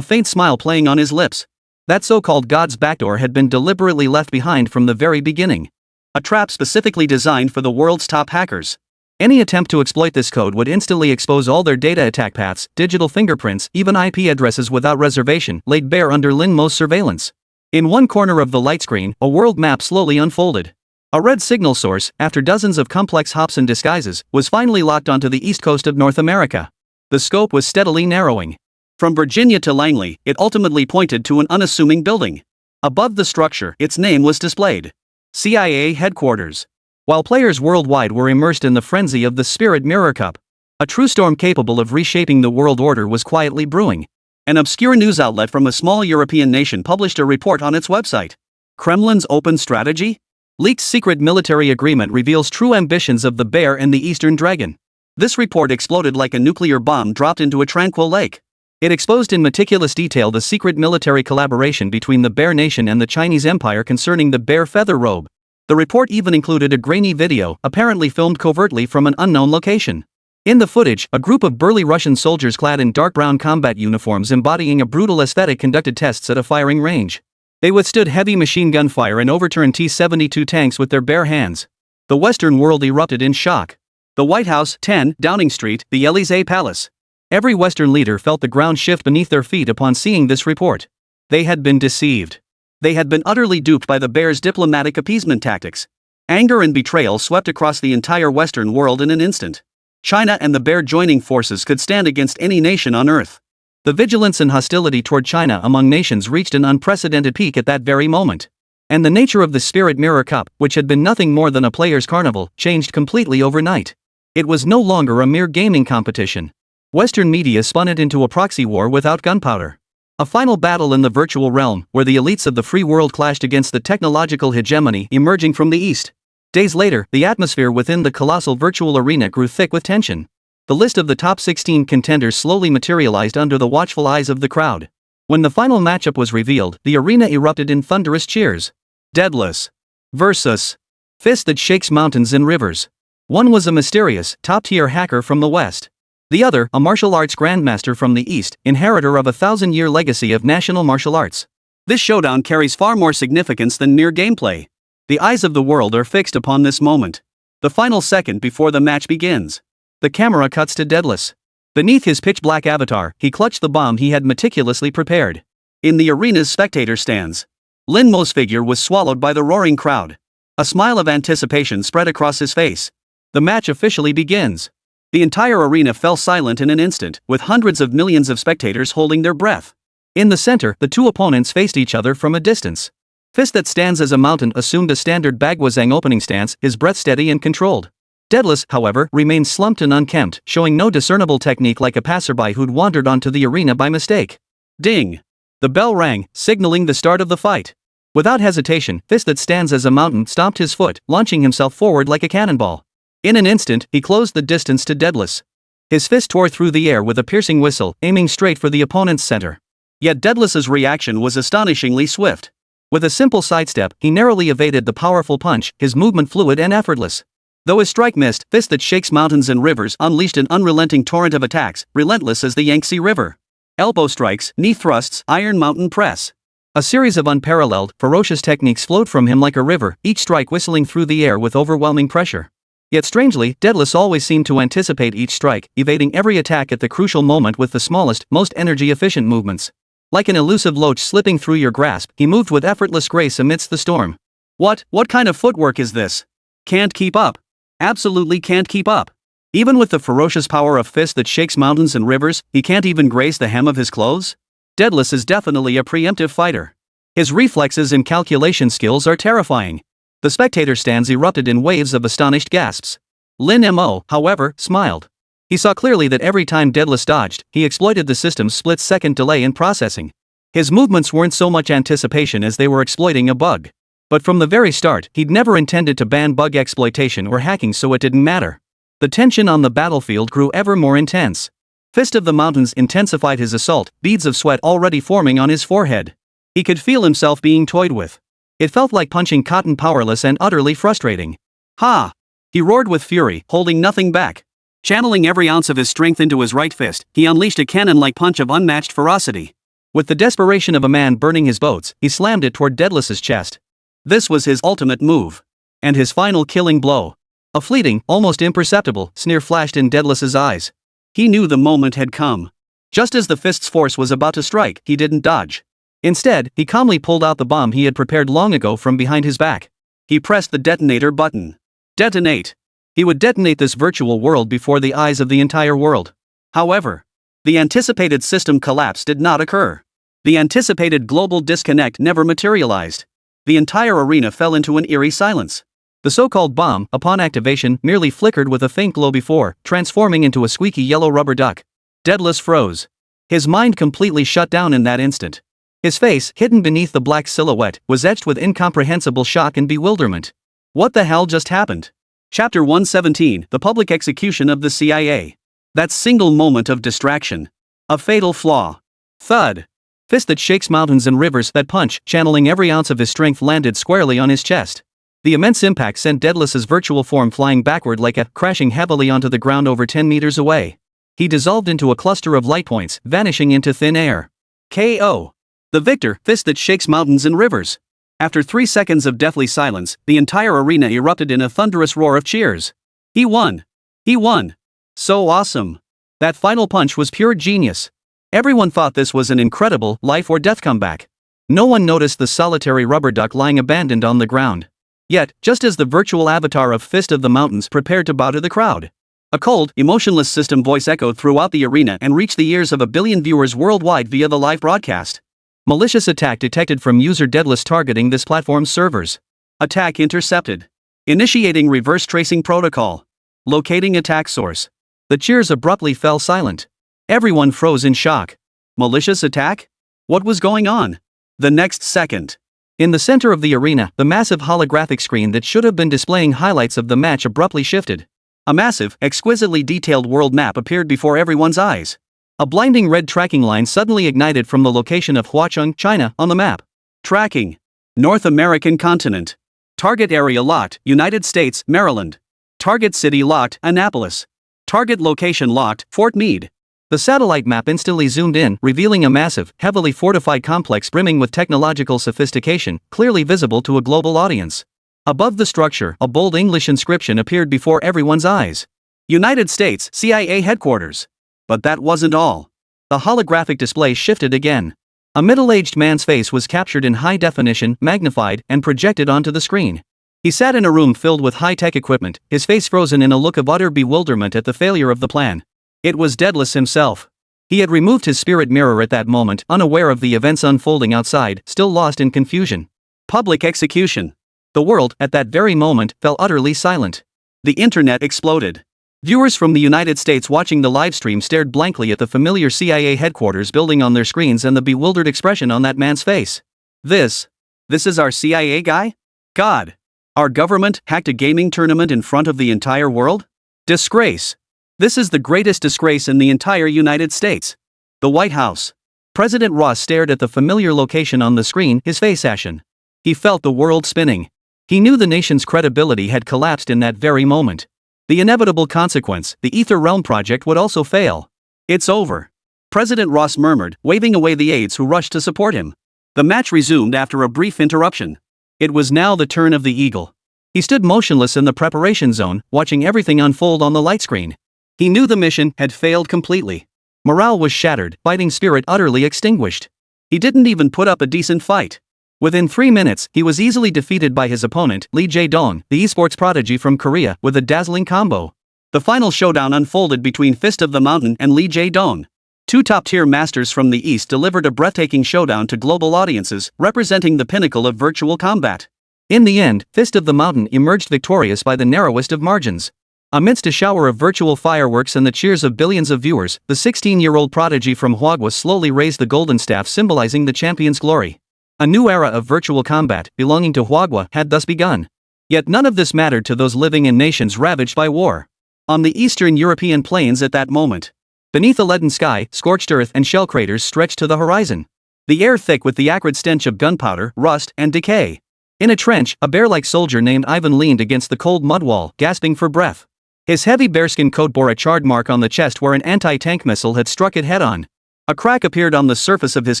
faint smile playing on his lips. That so-called God's backdoor had been deliberately left behind from the very beginning. A trap specifically designed for the world's top hackers. Any attempt to exploit this code would instantly expose all their data attack paths, digital fingerprints, even IP addresses without reservation, laid bare under Lin Mo's surveillance. In one corner of the light screen, a world map slowly unfolded. A red signal source, after dozens of complex hops and disguises, was finally locked onto the east coast of North America. The scope was steadily narrowing. From Virginia to Langley, it ultimately pointed to an unassuming building. Above the structure, its name was displayed: CIA Headquarters. While players worldwide were immersed in the frenzy of the Spirit Mirror Cup, a true storm capable of reshaping the world order was quietly brewing. An obscure news outlet from a small European nation published a report on its website. Kremlin's open strategy? Leaked secret military agreement reveals true ambitions of the Bear and the Eastern Dragon. This report exploded like a nuclear bomb dropped into a tranquil lake. It exposed in meticulous detail the secret military collaboration between the Bear Nation and the Chinese Empire concerning the Bear Feather Robe. The report even included a grainy video, apparently filmed covertly from an unknown location. In the footage, a group of burly Russian soldiers clad in dark brown combat uniforms embodying a brutal aesthetic conducted tests at a firing range. They withstood heavy machine gun fire and overturned T-72 tanks with their bare hands. The Western world erupted in shock. The White House, 10 Downing Street, the Élysée Palace. Every Western leader felt the ground shift beneath their feet upon seeing this report. They had been deceived. They had been utterly duped by the Bear's diplomatic appeasement tactics. Anger and betrayal swept across the entire Western world in an instant. China and the Bear joining forces could stand against any nation on Earth. The vigilance and hostility toward China among nations reached an unprecedented peak at that very moment. And the nature of the Spirit Mirror Cup, which had been nothing more than a player's carnival, changed completely overnight. It was no longer a mere gaming competition. Western media spun it into a proxy war without gunpowder. A final battle in the virtual realm, where the elites of the free world clashed against the technological hegemony emerging from the East. Days later, the atmosphere within the colossal virtual arena grew thick with tension. The list of the top 16 contenders slowly materialized under the watchful eyes of the crowd. When the final matchup was revealed, the arena erupted in thunderous cheers. Deadless versus Fist that shakes mountains and rivers. One was a mysterious, top-tier hacker from the West. The other, a martial arts grandmaster from the East, inheritor of a 1,000-year legacy of national martial arts. This showdown carries far more significance than mere gameplay. The eyes of the world are fixed upon this moment. The final second before the match begins. The camera cuts to Deadless. Beneath his pitch-black avatar, he clutched the bomb he had meticulously prepared. In the arena's spectator stands, Lin Mo's figure was swallowed by the roaring crowd. A smile of anticipation spread across his face. The match officially begins. The entire arena fell silent in an instant, with hundreds of millions of spectators holding their breath. In the center, the two opponents faced each other from a distance. Fist that stands as a mountain assumed a standard Bagwazang opening stance, his breath steady and controlled. Deadless, however, remained slumped and unkempt, showing no discernible technique like a passerby who'd wandered onto the arena by mistake. Ding! The bell rang, signaling the start of the fight. Without hesitation, Fist that stands as a mountain stomped his foot, launching himself forward like a cannonball. In an instant, he closed the distance to Deadless. His fist tore through the air with a piercing whistle, aiming straight for the opponent's center. Yet Deadless's reaction was astonishingly swift. With a simple sidestep, he narrowly evaded the powerful punch, his movement fluid and effortless. Though his strike missed, Fist that shakes mountains and rivers unleashed an unrelenting torrent of attacks, relentless as the Yangtze River. Elbow strikes, knee thrusts, Iron Mountain press. A series of unparalleled, ferocious techniques flowed from him like a river, each strike whistling through the air with overwhelming pressure. Yet strangely, Deadless always seemed to anticipate each strike, evading every attack at the crucial moment with the smallest, most energy-efficient movements. Like an elusive loach slipping through your grasp, he moved with effortless grace amidst the storm. What kind of footwork is this? Can't keep up. Absolutely can't keep up. Even with the ferocious power of Fist that shakes mountains and rivers, he can't even graze the hem of his clothes? Deadless is definitely a preemptive fighter. His reflexes and calculation skills are terrifying. The spectator stands erupted in waves of astonished gasps. Lin Mo, however, smiled. He saw clearly that every time Deadless dodged, he exploited the system's split-second delay in processing. His movements weren't so much anticipation as they were exploiting a bug. But from the very start, he'd never intended to ban bug exploitation or hacking, so it didn't matter. The tension on the battlefield grew ever more intense. Fist of the Mountains intensified his assault, beads of sweat already forming on his forehead. He could feel himself being toyed with. It felt like punching cotton, powerless and utterly frustrating. Ha! He roared with fury, holding nothing back. Channeling every ounce of his strength into his right fist, he unleashed a cannon-like punch of unmatched ferocity. With the desperation of a man burning his boats, he slammed it toward Deadless's chest. This was his ultimate move. And his final killing blow. A fleeting, almost imperceptible, sneer flashed in Deadless's eyes. He knew the moment had come. Just as the fist's force was about to strike, he didn't dodge. Instead, he calmly pulled out the bomb he had prepared long ago from behind his back. He pressed the detonator button. Detonate. He would detonate this virtual world before the eyes of the entire world. However, the anticipated system collapse did not occur. The anticipated global disconnect never materialized. The entire arena fell into an eerie silence. The so-called bomb, upon activation, merely flickered with a faint glow before transforming into a squeaky yellow rubber duck. Daedalus froze. His mind completely shut down in that instant. His face, hidden beneath the black silhouette, was etched with incomprehensible shock and bewilderment. What the hell just happened? Chapter 117, The Public Execution of the CIA. That single moment of distraction. A fatal flaw. Thud. Fist that shakes mountains and rivers, that punch, channeling every ounce of his strength, landed squarely on his chest. The immense impact sent Daedalus's virtual form flying backward like a crashing heavily onto the ground over 10 meters away. He dissolved into a cluster of light points, vanishing into thin air. KO. The victor, fist that shakes mountains and rivers. After 3 seconds of deathly silence, the entire arena erupted in a thunderous roar of cheers. He won. He won. So awesome. That final punch was pure genius. Everyone thought this was an incredible life or death comeback. No one noticed the solitary rubber duck lying abandoned on the ground. Yet, just as the virtual avatar of Fist of the Mountains prepared to bow to the crowd, a cold, emotionless system voice echoed throughout the arena and reached the ears of 1 billion viewers worldwide via the live broadcast. Malicious attack detected from user Daedalus targeting this platform's servers. Attack intercepted. Initiating reverse tracing protocol. Locating attack source. The cheers abruptly fell silent. Everyone froze in shock. Malicious attack? What was going on? The next second. In the center of the arena, the massive holographic screen that should have been displaying highlights of the match abruptly shifted. A massive, exquisitely detailed world map appeared before everyone's eyes. A blinding red tracking line suddenly ignited from the location of Huacheng, China, on the map. Tracking. North American continent. Target area locked, United States, Maryland. Target city locked, Annapolis. Target location locked, Fort Meade. The satellite map instantly zoomed in, revealing a massive, heavily fortified complex brimming with technological sophistication, clearly visible to a global audience. Above the structure, a bold English inscription appeared before everyone's eyes. United States, CIA headquarters. But that wasn't all. The holographic display shifted again. A middle-aged man's face was captured in high definition, magnified, and projected onto the screen. He sat in a room filled with high-tech equipment, his face frozen in a look of utter bewilderment at the failure of the plan. It was Daedalus himself. He had removed his spirit mirror at that moment, unaware of the events unfolding outside, still lost in confusion. Public execution. The world, at that very moment, fell utterly silent. The internet exploded. Viewers from the United States watching the livestream stared blankly at the familiar CIA headquarters building on their screens and the bewildered expression on that man's face. This is our CIA guy? God! Our government hacked a gaming tournament in front of the entire world? Disgrace! This is the greatest disgrace in the entire United States. The White House. President Ross stared at the familiar location on the screen, his face ashen. He felt the world spinning. He knew the nation's credibility had collapsed in that very moment. The inevitable consequence, the Ether Realm project, would also fail. It's over. President Ross murmured, waving away the aides who rushed to support him. The match resumed after a brief interruption. It was now the turn of the Eagle. He stood motionless in the preparation zone, watching everything unfold on the light screen. He knew the mission had failed completely. Morale was shattered, fighting spirit utterly extinguished. He didn't even put up a decent fight. Within 3 minutes, he was easily defeated by his opponent, Lee Jae-dong, the esports prodigy from Korea, with a dazzling combo. The final showdown unfolded between Fist of the Mountain and Lee Jae-dong. Two top-tier masters from the East delivered a breathtaking showdown to global audiences, representing the pinnacle of virtual combat. In the end, Fist of the Mountain emerged victorious by the narrowest of margins. Amidst a shower of virtual fireworks and the cheers of billions of viewers, the 16-year-old prodigy from Huagwa slowly raised the golden staff symbolizing the champion's glory. A new era of virtual combat, belonging to Huagwa, had thus begun. Yet none of this mattered to those living in nations ravaged by war. On the Eastern European plains at that moment, beneath a leaden sky, scorched earth and shell craters stretched to the horizon. The air thick with the acrid stench of gunpowder, rust, and decay. In a trench, a bear-like soldier named Ivan leaned against the cold mud wall, gasping for breath. His heavy bearskin coat bore a charred mark on the chest where an anti-tank missile had struck it head-on. A crack appeared on the surface of his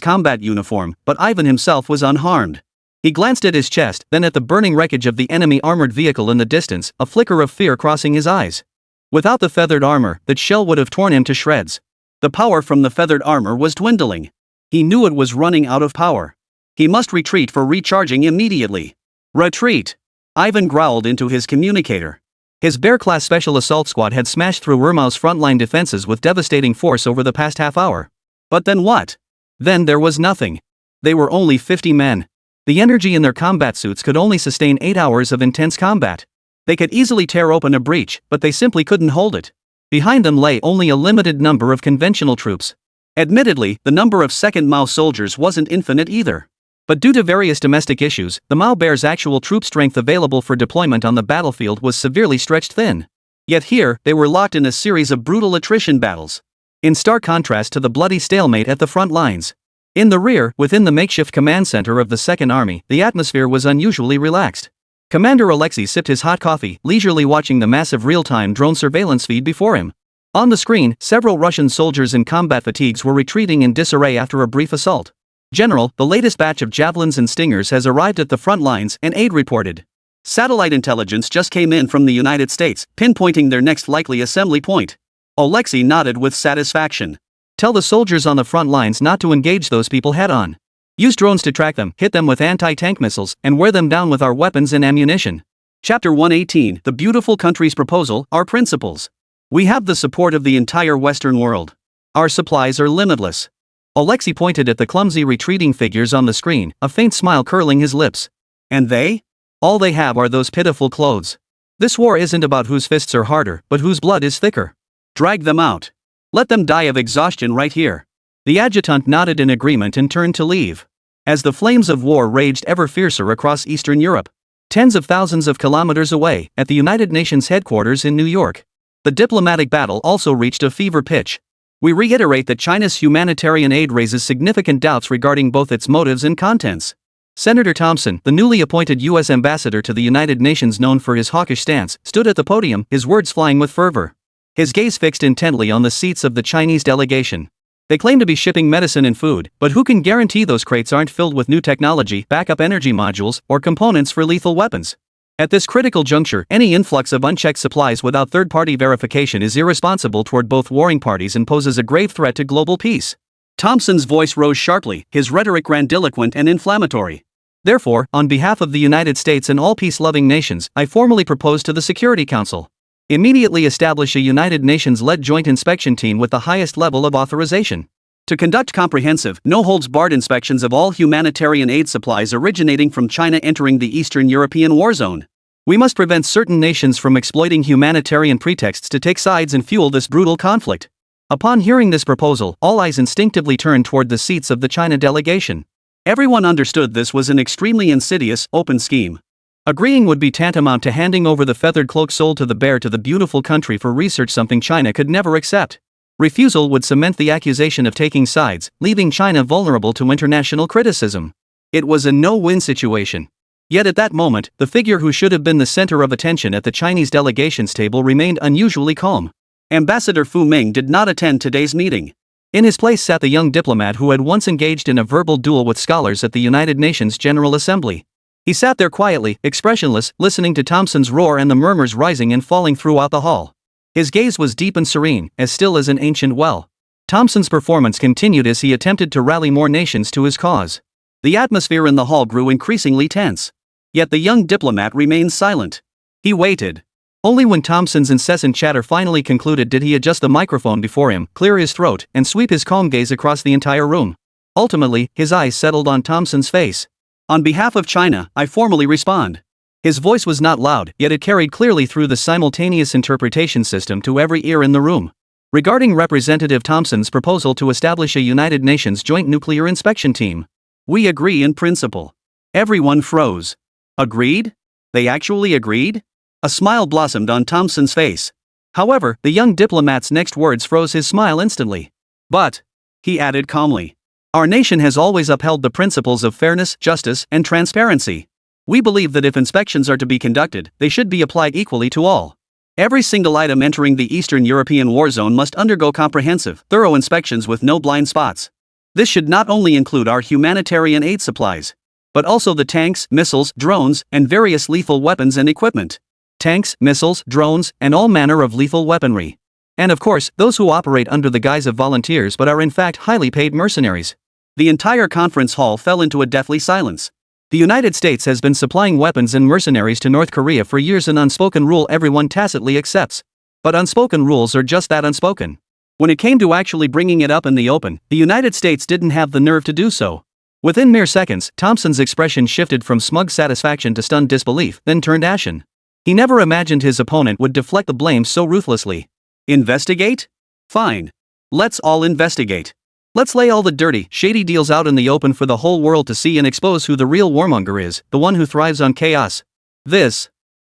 combat uniform, but Ivan himself was unharmed. He glanced at his chest, then at the burning wreckage of the enemy armored vehicle in the distance, a flicker of fear crossing his eyes. Without the feathered armor, that shell would have torn him to shreds. The power from the feathered armor was dwindling. He knew it was running out of power. He must retreat for recharging immediately. Retreat! Ivan growled into his communicator. His Bear-class Special Assault Squad had smashed through Wermau's frontline defenses with devastating force over the past half hour. But then what? Then there was nothing. They were only 50 men. The energy in their combat suits could only sustain 8 hours of intense combat. They could easily tear open a breach, but they simply couldn't hold it. Behind them lay only a limited number of conventional troops. Admittedly, the number of second Mao soldiers wasn't infinite either. But due to various domestic issues, the Mao Bear's actual troop strength available for deployment on the battlefield was severely stretched thin. Yet here, they were locked in a series of brutal attrition battles. In stark contrast to the bloody stalemate at the front lines. In the rear, within the makeshift command center of the Second Army, the atmosphere was unusually relaxed. Commander Alexei sipped his hot coffee, leisurely watching the massive real-time drone surveillance feed before him. On the screen, several Russian soldiers in combat fatigues were retreating in disarray after a brief assault. General, the latest batch of javelins and stingers has arrived at the front lines, an aide reported. Satellite intelligence just came in from the United States, pinpointing their next likely assembly point. Alexei nodded with satisfaction. Tell the soldiers on the front lines not to engage those people head-on. Use drones to track them, hit them with anti-tank missiles, and wear them down with our weapons and ammunition. Chapter 118, The Beautiful Country's Proposal, Our Principles. We have the support of the entire Western world. Our supplies are limitless. Alexei pointed at the clumsy retreating figures on the screen, a faint smile curling his lips. And they? All they have are those pitiful clothes. This war isn't about whose fists are harder, but whose blood is thicker. Drag them out. Let them die of exhaustion right here. The adjutant nodded in agreement and turned to leave. As the flames of war raged ever fiercer across Eastern Europe, tens of thousands of kilometers away, at the United Nations headquarters in New York, the diplomatic battle also reached a fever pitch. We reiterate that China's humanitarian aid raises significant doubts regarding both its motives and contents. Senator Thompson, the newly appointed U.S. ambassador to the United Nations known for his hawkish stance, stood at the podium, his words flying with fervor. His gaze fixed intently on the seats of the Chinese delegation. They claim to be shipping medicine and food, but who can guarantee those crates aren't filled with new technology, backup energy modules, or components for lethal weapons? At this critical juncture, any influx of unchecked supplies without third-party verification is irresponsible toward both warring parties and poses a grave threat to global peace. Thompson's voice rose sharply, his rhetoric grandiloquent and inflammatory. Therefore, on behalf of the United States and all peace-loving nations, I formally propose to the Security Council. Immediately establish a United Nations-led joint inspection team with the highest level of authorization. To conduct comprehensive, no-holds-barred inspections of all humanitarian aid supplies originating from China entering the Eastern European war zone. We must prevent certain nations from exploiting humanitarian pretexts to take sides and fuel this brutal conflict. Upon hearing this proposal, all eyes instinctively turned toward the seats of the China delegation. Everyone understood this was an extremely insidious, open scheme. Agreeing would be tantamount to handing over the feathered cloak sold to the bear to the beautiful country for research, something China could never accept. Refusal would cement the accusation of taking sides, leaving China vulnerable to international criticism. It was a no-win situation. Yet at that moment, the figure who should have been the center of attention at the Chinese delegation's table remained unusually calm. Ambassador Fu Ming did not attend today's meeting. In his place sat the young diplomat who had once engaged in a verbal duel with scholars at the United Nations General Assembly. He sat there quietly, expressionless, listening to Thompson's roar and the murmurs rising and falling throughout the hall. His gaze was deep and serene, as still as an ancient well. Thompson's performance continued as he attempted to rally more nations to his cause. The atmosphere in the hall grew increasingly tense. Yet the young diplomat remained silent. He waited. Only when Thompson's incessant chatter finally concluded did he adjust the microphone before him, clear his throat, and sweep his calm gaze across the entire room. Ultimately, his eyes settled on Thompson's face. On behalf of China, I formally respond. His voice was not loud, yet it carried clearly through the simultaneous interpretation system to every ear in the room. Regarding Representative Thompson's proposal to establish a United Nations joint nuclear inspection team, we agree in principle. Everyone froze. Agreed? They actually agreed? A smile blossomed on Thompson's face. However, the young diplomat's next words froze his smile instantly. But, he added calmly, our nation has always upheld the principles of fairness, justice, and transparency. We believe that if inspections are to be conducted, they should be applied equally to all. Every single item entering the Eastern European war zone must undergo comprehensive, thorough inspections with no blind spots. This should not only include our humanitarian aid supplies, but also the tanks, missiles, drones, and various lethal weapons and equipment. Tanks, missiles, drones, and all manner of lethal weaponry. And of course, those who operate under the guise of volunteers but are in fact highly paid mercenaries. The entire conference hall fell into a deathly silence. The United States has been supplying weapons and mercenaries to North Korea for years, an unspoken rule everyone tacitly accepts. But unspoken rules are just that, unspoken. When it came to actually bringing it up in the open, the United States didn't have the nerve to do so. Within mere seconds, Thompson's expression shifted from smug satisfaction to stunned disbelief, then turned ashen. He never imagined his opponent would deflect the blame so ruthlessly. Investigate? Fine. Let's all investigate. Let's lay all the dirty, shady deals out in the open for the whole world to see and expose who the real warmonger is, the one who thrives on chaos.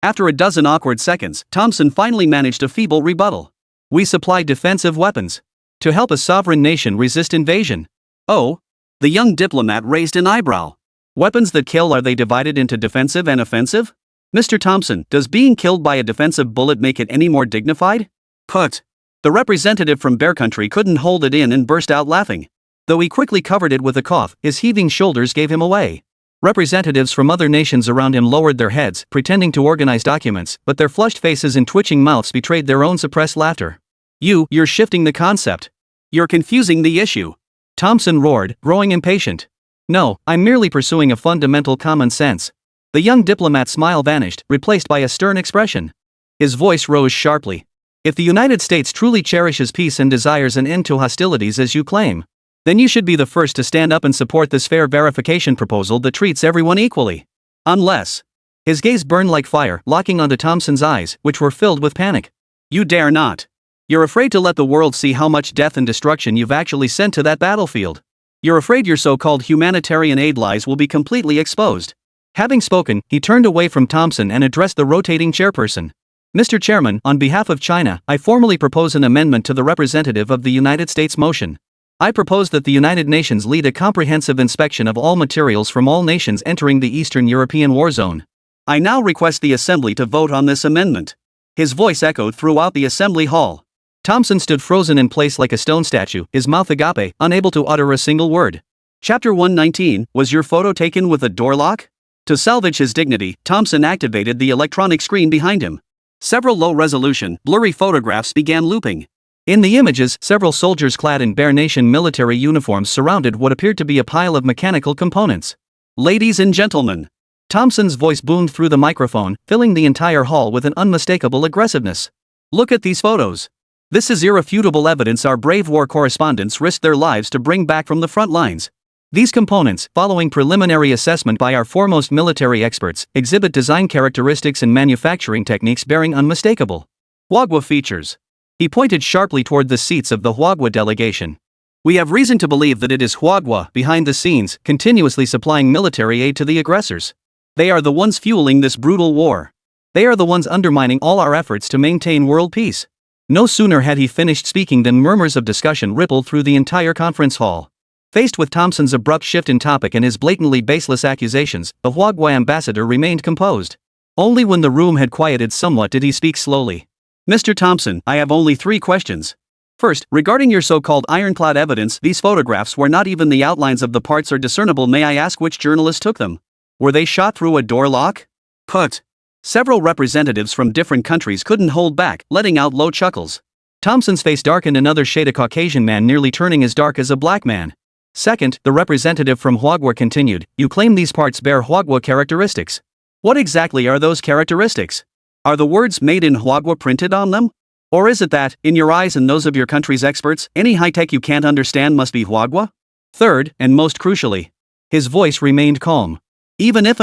After a dozen awkward seconds, Thompson finally managed a feeble rebuttal. We supply defensive weapons. To help a sovereign nation resist invasion. Oh? The young diplomat raised an eyebrow. Weapons that kill, are they divided into defensive and offensive? Mr. Thompson, does being killed by a defensive bullet make it any more dignified? Put. The representative from Bear Country couldn't hold it in and burst out laughing. Though he quickly covered it with a cough, his heaving shoulders gave him away. Representatives from other nations around him lowered their heads, pretending to organize documents, but their flushed faces and twitching mouths betrayed their own suppressed laughter. You're shifting the concept. You're confusing the issue. Thompson roared, growing impatient. No, I'm merely pursuing a fundamental common sense. The young diplomat's smile vanished, replaced by a stern expression. His voice rose sharply. If the United States truly cherishes peace and desires an end to hostilities as you claim, then you should be the first to stand up and support this fair verification proposal that treats everyone equally. Unless. His gaze burned like fire, locking onto Thompson's eyes, which were filled with panic. You dare not. You're afraid to let the world see how much death and destruction you've actually sent to that battlefield. You're afraid your so-called humanitarian aid lies will be completely exposed. Having spoken, he turned away from Thompson and addressed the rotating chairperson. Mr. Chairman, on behalf of China, I formally propose an amendment to the representative of the United States motion. I propose that the United Nations lead a comprehensive inspection of all materials from all nations entering the Eastern European war zone. I now request the Assembly to vote on this amendment. His voice echoed throughout the Assembly Hall. Thompson stood frozen in place like a stone statue, his mouth agape, unable to utter a single word. Chapter 119, was your photo taken with a door lock? To salvage his dignity, Thompson activated the electronic screen behind him. Several low-resolution, blurry photographs began looping. In the images, several soldiers clad in Bear Nation military uniforms surrounded what appeared to be a pile of mechanical components. Ladies and gentlemen. Thompson's voice boomed through the microphone, filling the entire hall with an unmistakable aggressiveness. Look at these photos. This is irrefutable evidence our brave war correspondents risked their lives to bring back from the front lines. These components, following preliminary assessment by our foremost military experts, exhibit design characteristics and manufacturing techniques bearing unmistakable Huagua features. He pointed sharply toward the seats of the Huagua delegation. We have reason to believe that it is Huagua, behind the scenes, continuously supplying military aid to the aggressors. They are the ones fueling this brutal war. They are the ones undermining all our efforts to maintain world peace. No sooner had he finished speaking than murmurs of discussion rippled through the entire conference hall. Faced with Thompson's abrupt shift in topic and his blatantly baseless accusations, the Huagua ambassador remained composed. Only when the room had quieted somewhat did he speak slowly. Mr. Thompson, I have only 3 questions. First, regarding your so-called ironclad evidence, these photographs where not even the outlines of the parts are discernible, may I ask which journalist took them? Were they shot through a door lock? Put. Several representatives from different countries couldn't hold back, letting out low chuckles. Thompson's face darkened, another shade, a Caucasian man nearly turning as dark as a black man. Second, the representative from Huagua continued, you claim these parts bear Huagua characteristics. What exactly are those characteristics? Are the words made in Huagua printed on them? Or is it that, in your eyes and those of your country's experts, any high-tech you can't understand must be Huagua? Third, and most crucially, his voice remained calm. Even if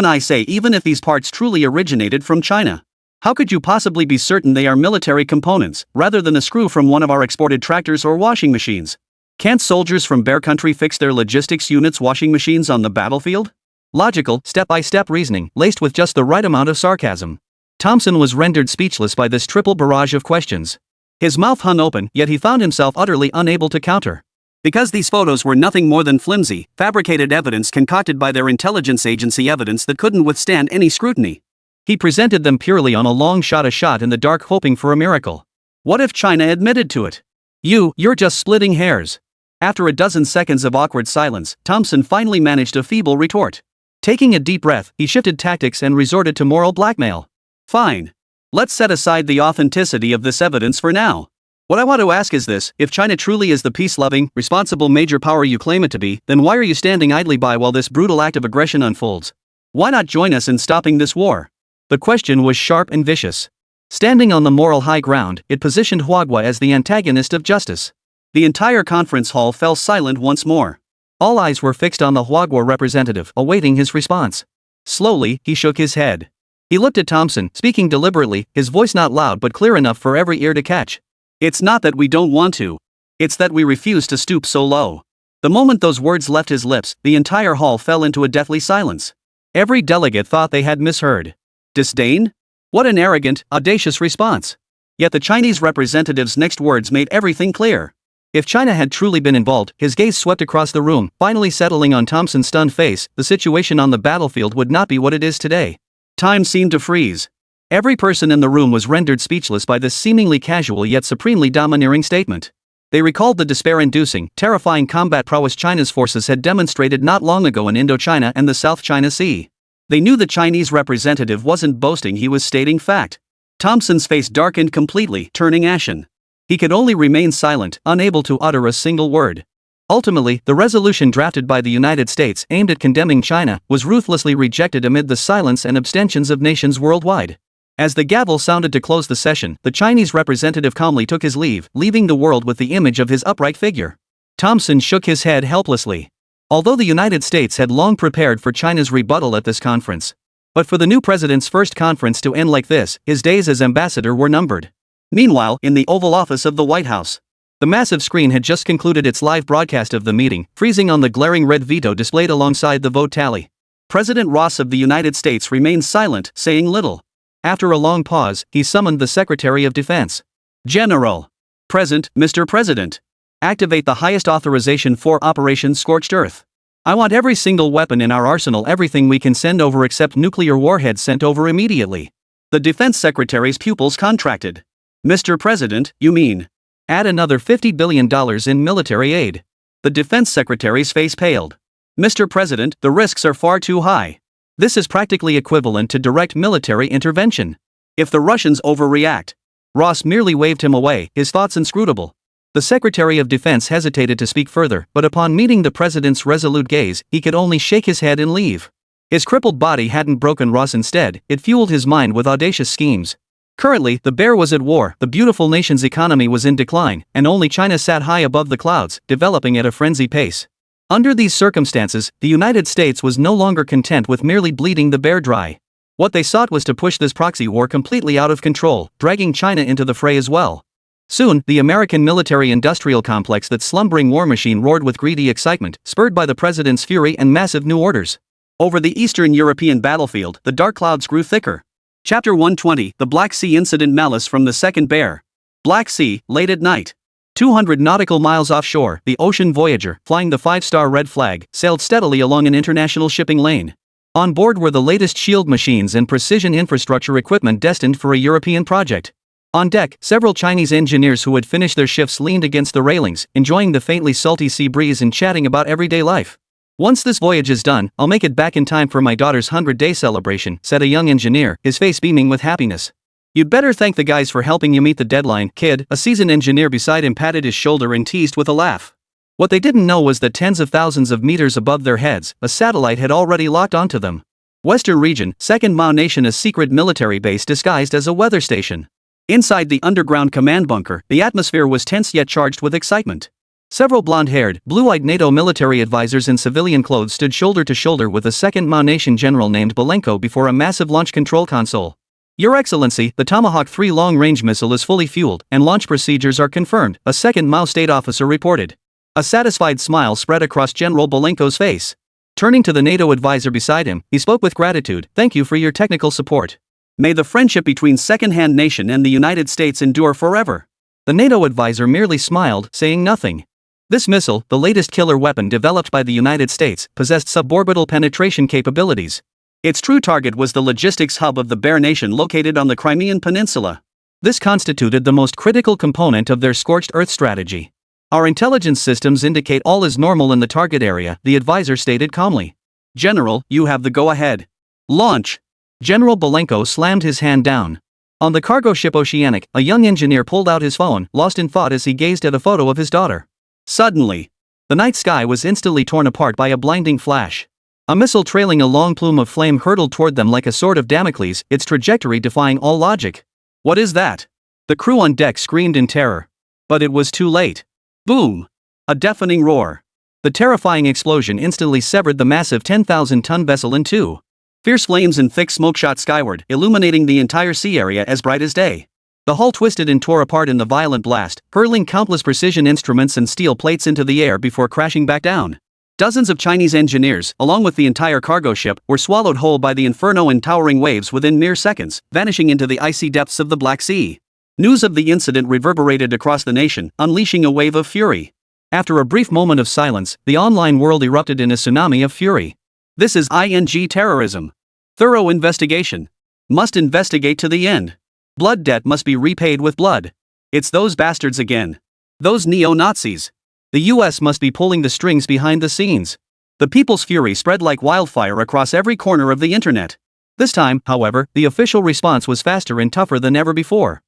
these parts truly originated from China, how could you possibly be certain they are military components, rather than a screw from one of our exported tractors or washing machines? Can't soldiers from Bear Country fix their logistics units' washing machines on the battlefield? Logical, step-by-step reasoning, laced with just the right amount of sarcasm. Thompson was rendered speechless by this triple barrage of questions. His mouth hung open, yet he found himself utterly unable to counter. Because these photos were nothing more than flimsy, fabricated evidence concocted by their intelligence agency, evidence that couldn't withstand any scrutiny. He presented them purely on a long shot, a shot in the dark, hoping for a miracle. What if China admitted to it? You're just splitting hairs. After a dozen seconds of awkward silence, Thompson finally managed a feeble retort. Taking a deep breath, he shifted tactics and resorted to moral blackmail. Fine. Let's set aside the authenticity of this evidence for now. What I want to ask is this: if China truly is the peace-loving, responsible major power you claim it to be, then why are you standing idly by while this brutal act of aggression unfolds? Why not join us in stopping this war? The question was sharp and vicious. Standing on the moral high ground, it positioned Huagua as the antagonist of justice. The entire conference hall fell silent once more. All eyes were fixed on the Huagua representative, awaiting his response. Slowly, he shook his head. He looked at Thompson, speaking deliberately, his voice not loud but clear enough for every ear to catch. It's not that we don't want to. It's that we refuse to stoop so low. The moment those words left his lips, the entire hall fell into a deathly silence. Every delegate thought they had misheard. Disdain? What an arrogant, audacious response. Yet the Chinese representative's next words made everything clear. If China had truly been involved, his gaze swept across the room, finally settling on Thompson's stunned face, the situation on the battlefield would not be what it is today. Time seemed to freeze. Every person in the room was rendered speechless by this seemingly casual yet supremely domineering statement. They recalled the despair-inducing, terrifying combat prowess China's forces had demonstrated not long ago in Indochina and the South China Sea. They knew the Chinese representative wasn't boasting, he was stating fact. Thompson's face darkened completely, turning ashen. He could only remain silent, unable to utter a single word. Ultimately, the resolution drafted by the United States aimed at condemning China was ruthlessly rejected amid the silence and abstentions of nations worldwide. As the gavel sounded to close the session, the Chinese representative calmly took his leave, leaving the world with the image of his upright figure. Thompson shook his head helplessly. Although the United States had long prepared for China's rebuttal at this conference. But for the new president's first conference to end like this, his days as ambassador were numbered. Meanwhile, in the Oval Office of the White House, the massive screen had just concluded its live broadcast of the meeting, freezing on the glaring red veto displayed alongside the vote tally. President Ross of the United States remained silent, saying little. After a long pause, he summoned the Secretary of Defense. General. Present, Mr. President. Activate the highest authorization for Operation Scorched Earth. I want every single weapon in our arsenal, everything we can send over except nuclear warheads sent over immediately. The Defense Secretary's pupils contracted. Mr. President, you mean? Add another $50 billion in military aid. The Defense Secretary's face paled. Mr. President, the risks are far too high. This is practically equivalent to direct military intervention. If the Russians overreact. Ross merely waved him away, his thoughts inscrutable. The Secretary of Defense hesitated to speak further, but upon meeting the president's resolute gaze, he could only shake his head and leave. His crippled body hadn't broken Ross, instead, it fueled his mind with audacious schemes. Currently, the bear was at war, the beautiful nation's economy was in decline, and only China sat high above the clouds, developing at a frenzied pace. Under these circumstances, the United States was no longer content with merely bleeding the bear dry. What they sought was to push this proxy war completely out of control, dragging China into the fray as well. Soon, the American military-industrial complex, that slumbering war machine, roared with greedy excitement, spurred by the president's fury and massive new orders. Over the Eastern European battlefield, the dark clouds grew thicker. Chapter 120, The Black Sea Incident. Malice from the Second Bear. Black Sea, late at night. 200 nautical miles offshore, the Ocean Voyager, flying the 5-star red flag, sailed steadily along an international shipping lane. On board were the latest shield machines and precision infrastructure equipment destined for a European project. On deck, several Chinese engineers who had finished their shifts leaned against the railings, enjoying the faintly salty sea breeze and chatting about everyday life. Once this voyage is done, I'll make it back in time for my daughter's 100-day celebration, said a young engineer, his face beaming with happiness. You'd better thank the guys for helping you meet the deadline, kid, a seasoned engineer beside him patted his shoulder and teased with a laugh. What they didn't know was that tens of thousands of meters above their heads, a satellite had already locked onto them. Western Region, Second Mao Nation, a secret military base disguised as a weather station. Inside the underground command bunker, the atmosphere was tense yet charged with excitement. Several blonde-haired, blue-eyed NATO military advisors in civilian clothes stood shoulder to shoulder with a Second Mao Nation general named Belenko before a massive launch control console. Your Excellency, the Tomahawk 3 long-range missile is fully fueled, and launch procedures are confirmed, a Second Mao state officer reported. A satisfied smile spread across General Belenko's face. Turning to the NATO advisor beside him, he spoke with gratitude. Thank you for your technical support. May the friendship between Second-Hand Nation and the United States endure forever. The NATO advisor merely smiled, saying nothing. This missile, the latest killer weapon developed by the United States, possessed suborbital penetration capabilities. Its true target was the logistics hub of the Bear Nation located on the Crimean Peninsula. This constituted the most critical component of their scorched earth strategy. Our intelligence systems indicate all is normal in the target area, the advisor stated calmly. General, you have the go-ahead. Launch. General Belenko slammed his hand down. On the cargo ship Oceanic, a young engineer pulled out his phone, lost in thought as he gazed at a photo of his daughter. Suddenly, the night sky was instantly torn apart by a blinding flash. A missile trailing a long plume of flame hurtled toward them like a sword of Damocles, its trajectory defying all logic. What is that? The crew on deck screamed in terror. But it was too late. Boom! A deafening roar. The terrifying explosion instantly severed the massive 10,000-ton vessel in two. Fierce flames and thick smoke shot skyward, illuminating the entire sea area as bright as day. The hull twisted and tore apart in the violent blast, hurling countless precision instruments and steel plates into the air before crashing back down. Dozens of Chinese engineers, along with the entire cargo ship, were swallowed whole by the inferno and towering waves within mere seconds, vanishing into the icy depths of the Black Sea. News of the incident reverberated across the nation, unleashing a wave of fury. After a brief moment of silence, the online world erupted in a tsunami of fury. This is terrorism. Thorough investigation. Must investigate to the end. Blood debt must be repaid with blood. It's those bastards again. Those neo-Nazis. The US must be pulling the strings behind the scenes. The people's fury spread like wildfire across every corner of the internet. This time, however, the official response was faster and tougher than ever before.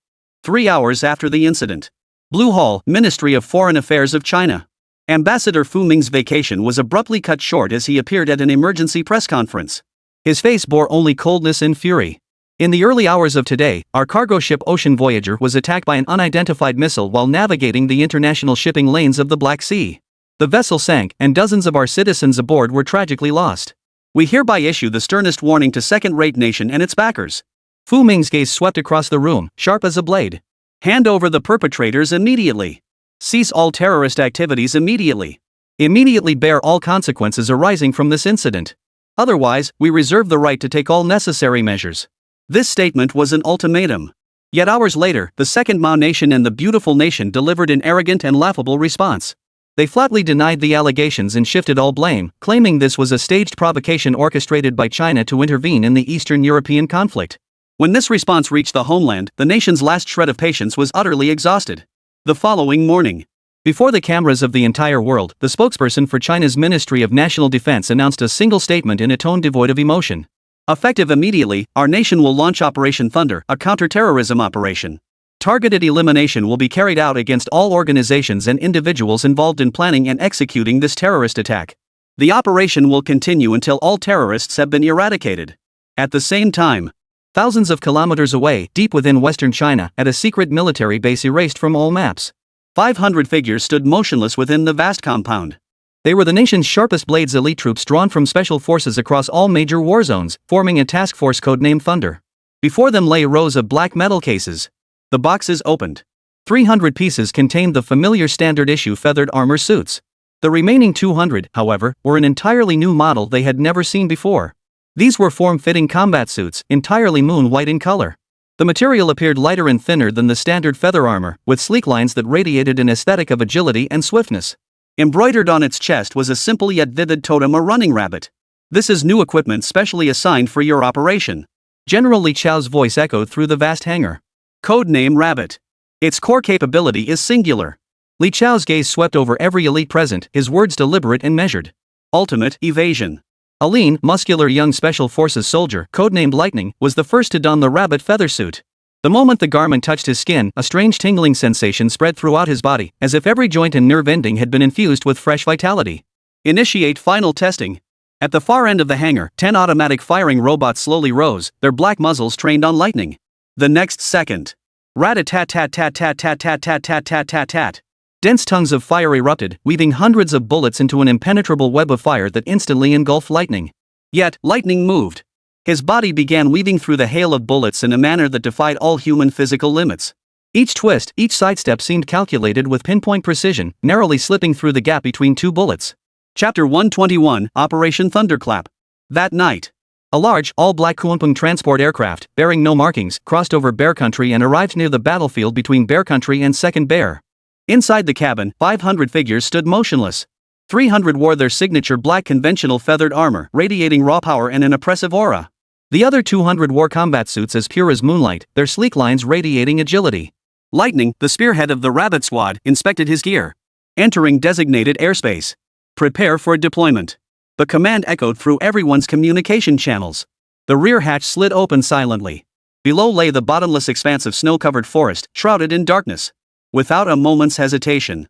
3 hours after the incident. Blue Hall, Ministry of Foreign Affairs of China. Ambassador Fu Ming's vacation was abruptly cut short as he appeared at an emergency press conference. His face bore only coldness and fury. In the early hours of today, our cargo ship Ocean Voyager was attacked by an unidentified missile while navigating the international shipping lanes of the Black Sea. The vessel sank, and dozens of our citizens aboard were tragically lost. We hereby issue the sternest warning to second-rate nation and its backers. Fu Ming's gaze swept across the room, sharp as a blade. Hand over the perpetrators immediately. Cease all terrorist activities immediately. Immediately bear all consequences arising from this incident. Otherwise, we reserve the right to take all necessary measures. This statement was an ultimatum. Yet hours later, the Second Mao Nation and the Beautiful Nation delivered an arrogant and laughable response. They flatly denied the allegations and shifted all blame, claiming this was a staged provocation orchestrated by China to intervene in the Eastern European conflict. When this response reached the homeland, the nation's last shred of patience was utterly exhausted. The following morning, before the cameras of the entire world, the spokesperson for China's Ministry of National Defense announced a single statement in a tone devoid of emotion. Effective immediately, our nation will launch Operation Thunder, a counter-terrorism operation. Targeted elimination will be carried out against all organizations and individuals involved in planning and executing this terrorist attack. The operation will continue until all terrorists have been eradicated. At the same time, thousands of kilometers away, deep within western China, at a secret military base erased from all maps, 500 figures stood motionless within the vast compound. They were the nation's sharpest blades, elite troops drawn from special forces across all major war zones, forming a task force codenamed Thunder. Before them lay rows of black metal cases. The boxes opened. 300 pieces contained the familiar standard-issue feathered armor suits. The remaining 200, however, were an entirely new model they had never seen before. These were form-fitting combat suits, entirely moon-white in color. The material appeared lighter and thinner than the standard feather armor, with sleek lines that radiated an aesthetic of agility and swiftness. Embroidered on its chest was a simple yet vivid totem, a running rabbit. This is new equipment specially assigned for your operation. General Li Chao's voice echoed through the vast hangar. Codename Rabbit. Its core capability is singular. Li Chao's gaze swept over every elite present, his words deliberate and measured. Ultimate evasion. A lean, muscular young Special Forces soldier, codenamed Lightning, was the first to don the rabbit feather suit. The moment the garment touched his skin, a strange tingling sensation spread throughout his body, as if every joint and nerve ending had been infused with fresh vitality. Initiate final testing. At the far end of the hangar, 10 automatic firing robots slowly rose, their black muzzles trained on Lightning. The next second. Rat-a-tat-tat-tat-tat-tat-tat-tat-tat-tat-tat. Dense tongues of fire erupted, weaving hundreds of bullets into an impenetrable web of fire that instantly engulfed Lightning. Yet, Lightning moved. His body began weaving through the hail of bullets in a manner that defied all human physical limits. Each twist, each sidestep seemed calculated with pinpoint precision, narrowly slipping through the gap between two bullets. Chapter 121, Operation Thunderclap. That night, a large, all-black Kunpeng transport aircraft, bearing no markings, crossed over Bear Country and arrived near the battlefield between Bear Country and Second Bear. Inside the cabin, 500 figures stood motionless. 300 wore their signature black conventional feathered armor, radiating raw power and an oppressive aura. The other 200 wore combat suits as pure as moonlight, their sleek lines radiating agility. Lightning, the spearhead of the Rabbit Squad, inspected his gear. Entering designated airspace. Prepare for deployment. The command echoed through everyone's communication channels. The rear hatch slid open silently. Below lay the bottomless expanse of snow-covered forest, shrouded in darkness. Without a moment's hesitation,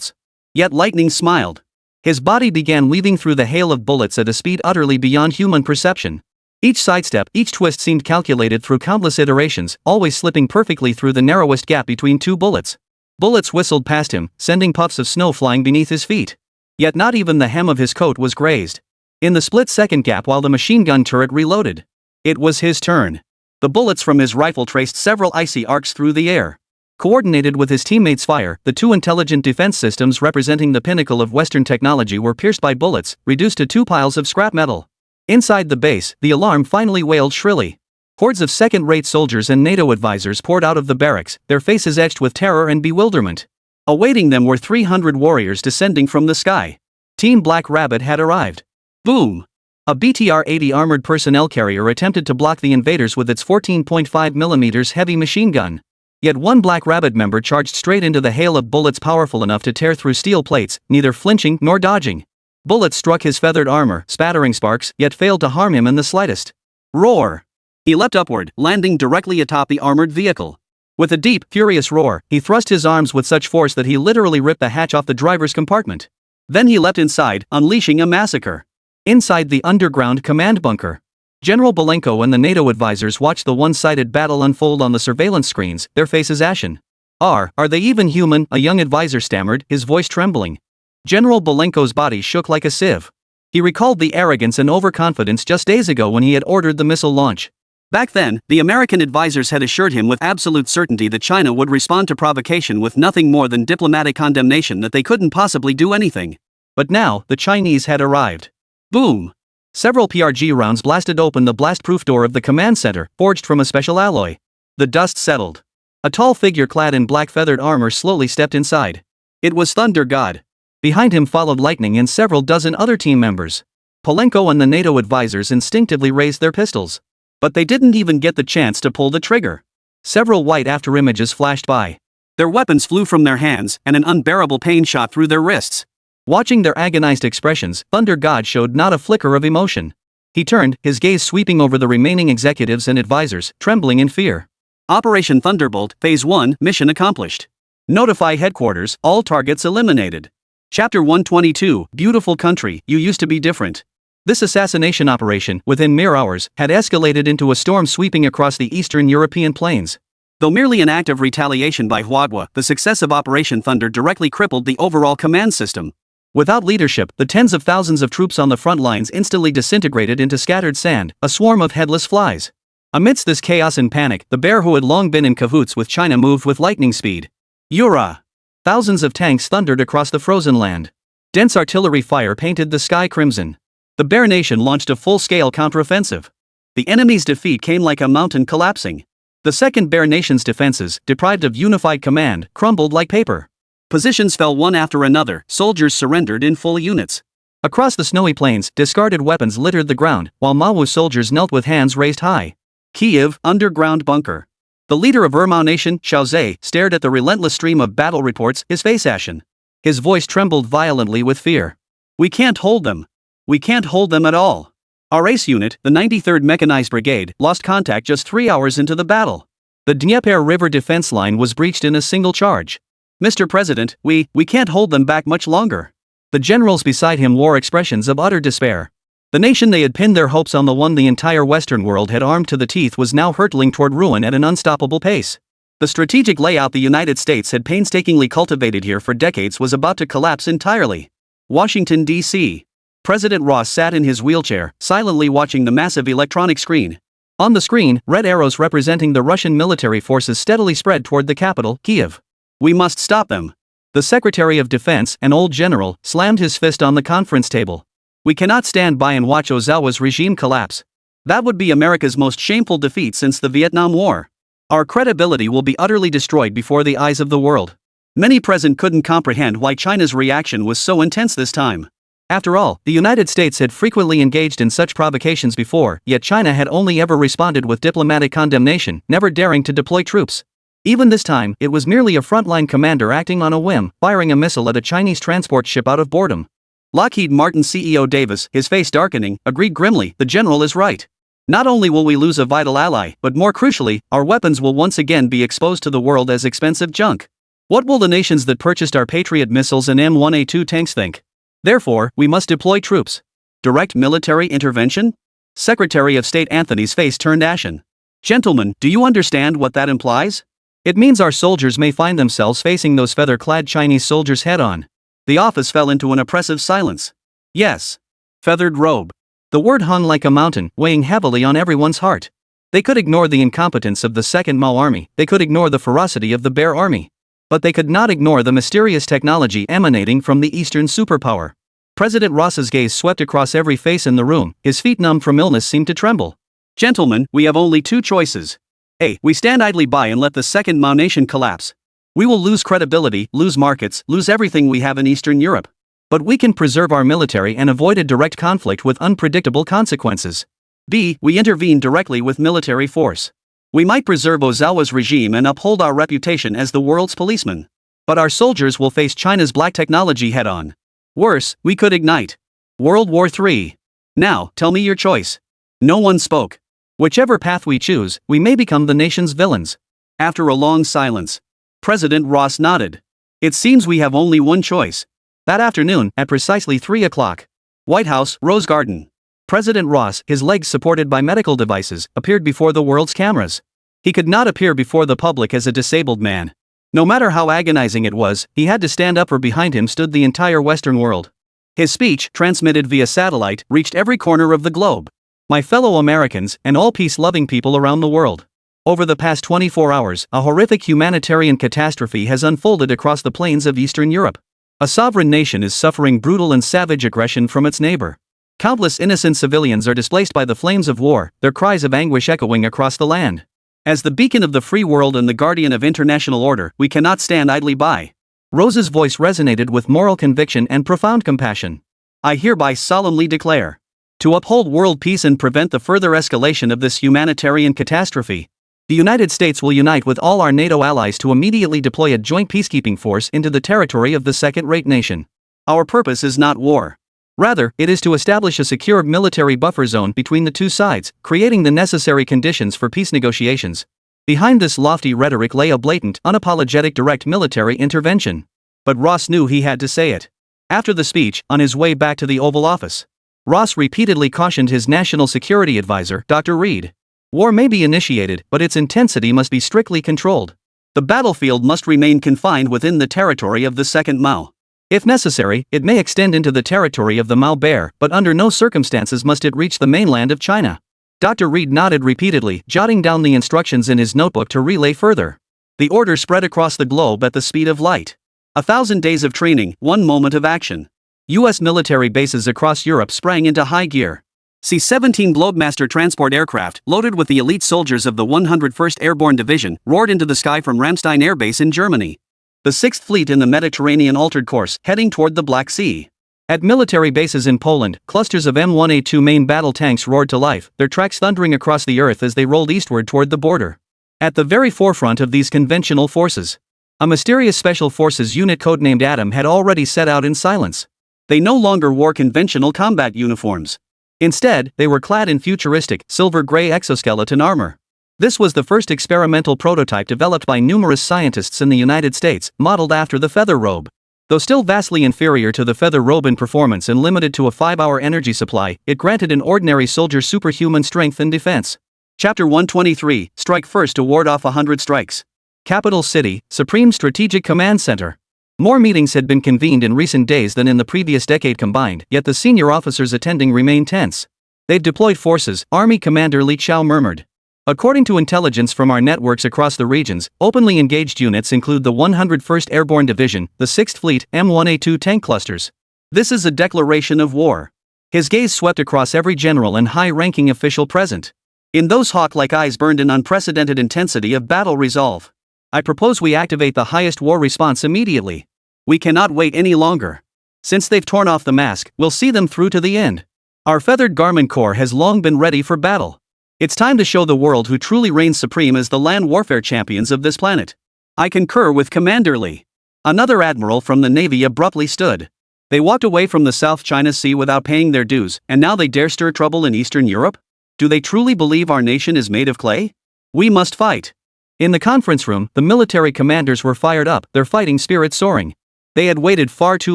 shouts. Yet Lightning smiled. His body began weaving through the hail of bullets at a speed utterly beyond human perception. Each sidestep, each twist seemed calculated through countless iterations, always slipping perfectly through the narrowest gap between two bullets. Bullets whistled past him, sending puffs of snow flying beneath his feet. Yet not even the hem of his coat was grazed. In the split-second gap while the machine gun turret reloaded, it was his turn. The bullets from his rifle traced several icy arcs through the air. Coordinated with his teammates' fire, the two intelligent defense systems representing the pinnacle of Western technology were pierced by bullets, reduced to two piles of scrap metal. Inside the base, the alarm finally wailed shrilly. Hordes of second-rate soldiers and NATO advisors poured out of the barracks, their faces etched with terror and bewilderment. Awaiting them were 300 warriors descending from the sky. Team Black Rabbit had arrived. Boom! A BTR-80 armored personnel carrier attempted to block the invaders with its 14.5mm heavy machine gun. Yet one Black Rabbit member charged straight into the hail of bullets powerful enough to tear through steel plates, neither flinching nor dodging. Bullets struck his feathered armor, spattering sparks, yet failed to harm him in the slightest. Roar! He leapt upward, landing directly atop the armored vehicle. With a deep, furious roar, he thrust his arms with such force that he literally ripped the hatch off the driver's compartment. Then he leapt inside, unleashing a massacre. Inside the underground command bunker, General Belenko and the NATO advisors watched the one-sided battle unfold on the surveillance screens, their faces ashen. Are they even human? A young advisor stammered, his voice trembling. General Belenko's body shook like a sieve. He recalled the arrogance and overconfidence just days ago when he had ordered the missile launch. Back then, the American advisors had assured him with absolute certainty that China would respond to provocation with nothing more than diplomatic condemnation, that they couldn't possibly do anything. But now, the Chinese had arrived. Boom! Several PRG rounds blasted open the blast-proof door of the command center, forged from a special alloy. The dust settled. A tall figure clad in black feathered armor slowly stepped inside. It was Thunder God. Behind him followed Lightning and several dozen other team members. Polenko and the NATO advisors instinctively raised their pistols. But they didn't even get the chance to pull the trigger. Several white afterimages flashed by. Their weapons flew from their hands, and an unbearable pain shot through their wrists. Watching their agonized expressions, Thunder God showed not a flicker of emotion. He turned, his gaze sweeping over the remaining executives and advisors, trembling in fear. Operation Thunderbolt, Phase 1, mission accomplished. Notify headquarters, all targets eliminated. Chapter 122, Beautiful Country, You Used to Be Different. This assassination operation, within mere hours, had escalated into a storm sweeping across the Eastern European plains. Though merely an act of retaliation by Huadwa, the success of Operation Thunder directly crippled the overall command system. Without leadership, the tens of thousands of troops on the front lines instantly disintegrated into scattered sand, a swarm of headless flies. Amidst this chaos and panic, the bear who had long been in cahoots with China moved with lightning speed. Yura! Thousands of tanks thundered across the frozen land. Dense artillery fire painted the sky crimson. The bear nation launched a full-scale counteroffensive. The enemy's defeat came like a mountain collapsing. The second bear nation's defenses, deprived of unified command, crumbled like paper. Positions fell one after another, soldiers surrendered in full units. Across the snowy plains, discarded weapons littered the ground, while Manhwa soldiers knelt with hands raised high. Kiev, underground bunker. The leader of Urmao nation, Xiaozhe, stared at the relentless stream of battle reports, his face ashen. His voice trembled violently with fear. We can't hold them. We can't hold them at all. Our ace unit, the 93rd Mechanized Brigade, lost contact just 3 hours into the battle. The Dnieper River defense line was breached in a single charge. Mr. President, we can't hold them back much longer. The generals beside him wore expressions of utter despair. The nation they had pinned their hopes on, the one the entire Western world had armed to the teeth, was now hurtling toward ruin at an unstoppable pace. The strategic layout the United States had painstakingly cultivated here for decades was about to collapse entirely. Washington, D.C. President Ross sat in his wheelchair, silently watching the massive electronic screen. On the screen, red arrows representing the Russian military forces steadily spread toward the capital, Kiev. We must stop them. The Secretary of Defense, an old general, slammed his fist on the conference table. We cannot stand by and watch Ozawa's regime collapse. That would be America's most shameful defeat since the Vietnam War. Our credibility will be utterly destroyed before the eyes of the world. Many present couldn't comprehend why China's reaction was so intense this time. After all, the United States had frequently engaged in such provocations before, yet China had only ever responded with diplomatic condemnation, never daring to deploy troops. Even this time, it was merely a frontline commander acting on a whim, firing a missile at a Chinese transport ship out of boredom. Lockheed Martin CEO Davis, his face darkening, agreed grimly, the general is right. Not only will we lose a vital ally, but more crucially, our weapons will once again be exposed to the world as expensive junk. What will the nations that purchased our Patriot missiles and M1A2 tanks think? Therefore, we must deploy troops. Direct military intervention? Secretary of State Anthony's face turned ashen. Gentlemen, do you understand what that implies? It means our soldiers may find themselves facing those feather-clad Chinese soldiers head-on. The office fell into an oppressive silence. Yes. Feathered robe. The word hung like a mountain, weighing heavily on everyone's heart. They could ignore the incompetence of the Second Mao Army, they could ignore the ferocity of the Bear Army. But they could not ignore the mysterious technology emanating from the Eastern superpower. President Ross's gaze swept across every face in the room, his feet numb from illness seemed to tremble. Gentlemen, we have only two choices. A. We stand idly by and let the Second Mao nation collapse. We will lose credibility, lose markets, lose everything we have in Eastern Europe. But we can preserve our military and avoid a direct conflict with unpredictable consequences. B. We intervene directly with military force. We might preserve Ozawa's regime and uphold our reputation as the world's policeman. But our soldiers will face China's black technology head-on. Worse, we could ignite World War III. Now, tell me your choice. No one spoke. Whichever path we choose, we may become the nation's villains. After a long silence, President Ross nodded. It seems we have only one choice. That afternoon, at precisely 3 o'clock. White House, Rose Garden. President Ross, his legs supported by medical devices, appeared before the world's cameras. He could not appear before the public as a disabled man. No matter how agonizing it was, he had to stand up, for behind him stood the entire Western world. His speech, transmitted via satellite, reached every corner of the globe. My fellow Americans, and all peace-loving people around the world. Over the past 24 hours, a horrific humanitarian catastrophe has unfolded across the plains of Eastern Europe. A sovereign nation is suffering brutal and savage aggression from its neighbor. Countless innocent civilians are displaced by the flames of war, their cries of anguish echoing across the land. As the beacon of the free world and the guardian of international order, we cannot stand idly by. Rose's voice resonated with moral conviction and profound compassion. I hereby solemnly declare To uphold world peace and prevent the further escalation of this humanitarian catastrophe, the United States will unite with all our NATO allies to immediately deploy a joint peacekeeping force into the territory of the second-rate nation. Our purpose is not war. Rather, it is to establish a secure military buffer zone between the two sides, creating the necessary conditions for peace negotiations. Behind this lofty rhetoric lay a blatant, unapologetic direct military intervention. But Ross knew he had to say it. After the speech, on his way back to the Oval Office, Ross repeatedly cautioned his national security advisor, Dr. Reed. War may be initiated, but its intensity must be strictly controlled. The battlefield must remain confined within the territory of the second Mao. If necessary, it may extend into the territory of the Mao Bear, but under no circumstances must it reach the mainland of China. Dr. Reed nodded repeatedly, jotting down the instructions in his notebook to relay further. The order spread across the globe at the speed of light. 1,000 days of training, 1 moment of action. U.S. military bases across Europe sprang into high gear. C-17 Globemaster transport aircraft, loaded with the elite soldiers of the 101st Airborne Division, roared into the sky from Ramstein Air Base in Germany. The 6th Fleet in the Mediterranean altered course, heading toward the Black Sea. At military bases in Poland, clusters of M1A2 main battle tanks roared to life, their tracks thundering across the earth as they rolled eastward toward the border. At the very forefront of these conventional forces, a mysterious special forces unit codenamed Atom had already set out in silence. They no longer wore conventional combat uniforms. Instead, they were clad in futuristic, silver-gray exoskeleton armor. This was the first experimental prototype developed by numerous scientists in the United States, modeled after the feather robe. Though still vastly inferior to the feather robe in performance and limited to a 5-hour energy supply, it granted an ordinary soldier superhuman strength and defense. Chapter 123, Strike First to ward off 100 strikes. Capital City, Supreme Strategic Command Center. More meetings had been convened in recent days than in the previous decade combined, yet the senior officers attending remained tense. They've deployed forces, Army Commander Li Chao murmured. According to intelligence from our networks across the regions, openly engaged units include the 101st Airborne Division, the 6th Fleet, M1A2 tank clusters. This is a declaration of war. His gaze swept across every general and high-ranking official present. In those hawk-like eyes burned an unprecedented intensity of battle resolve. I propose we activate the highest war response immediately. We cannot wait any longer. Since they've torn off the mask, we'll see them through to the end. Our feathered garment corps has long been ready for battle. It's time to show the world who truly reigns supreme as the land warfare champions of this planet. I concur with Commander Li. Another admiral from the Navy abruptly stood. They walked away from the South China Sea without paying their dues, and now they dare stir trouble in Eastern Europe? Do they truly believe our nation is made of clay? We must fight. In the conference room, the military commanders were fired up, their fighting spirit soaring. They had waited far too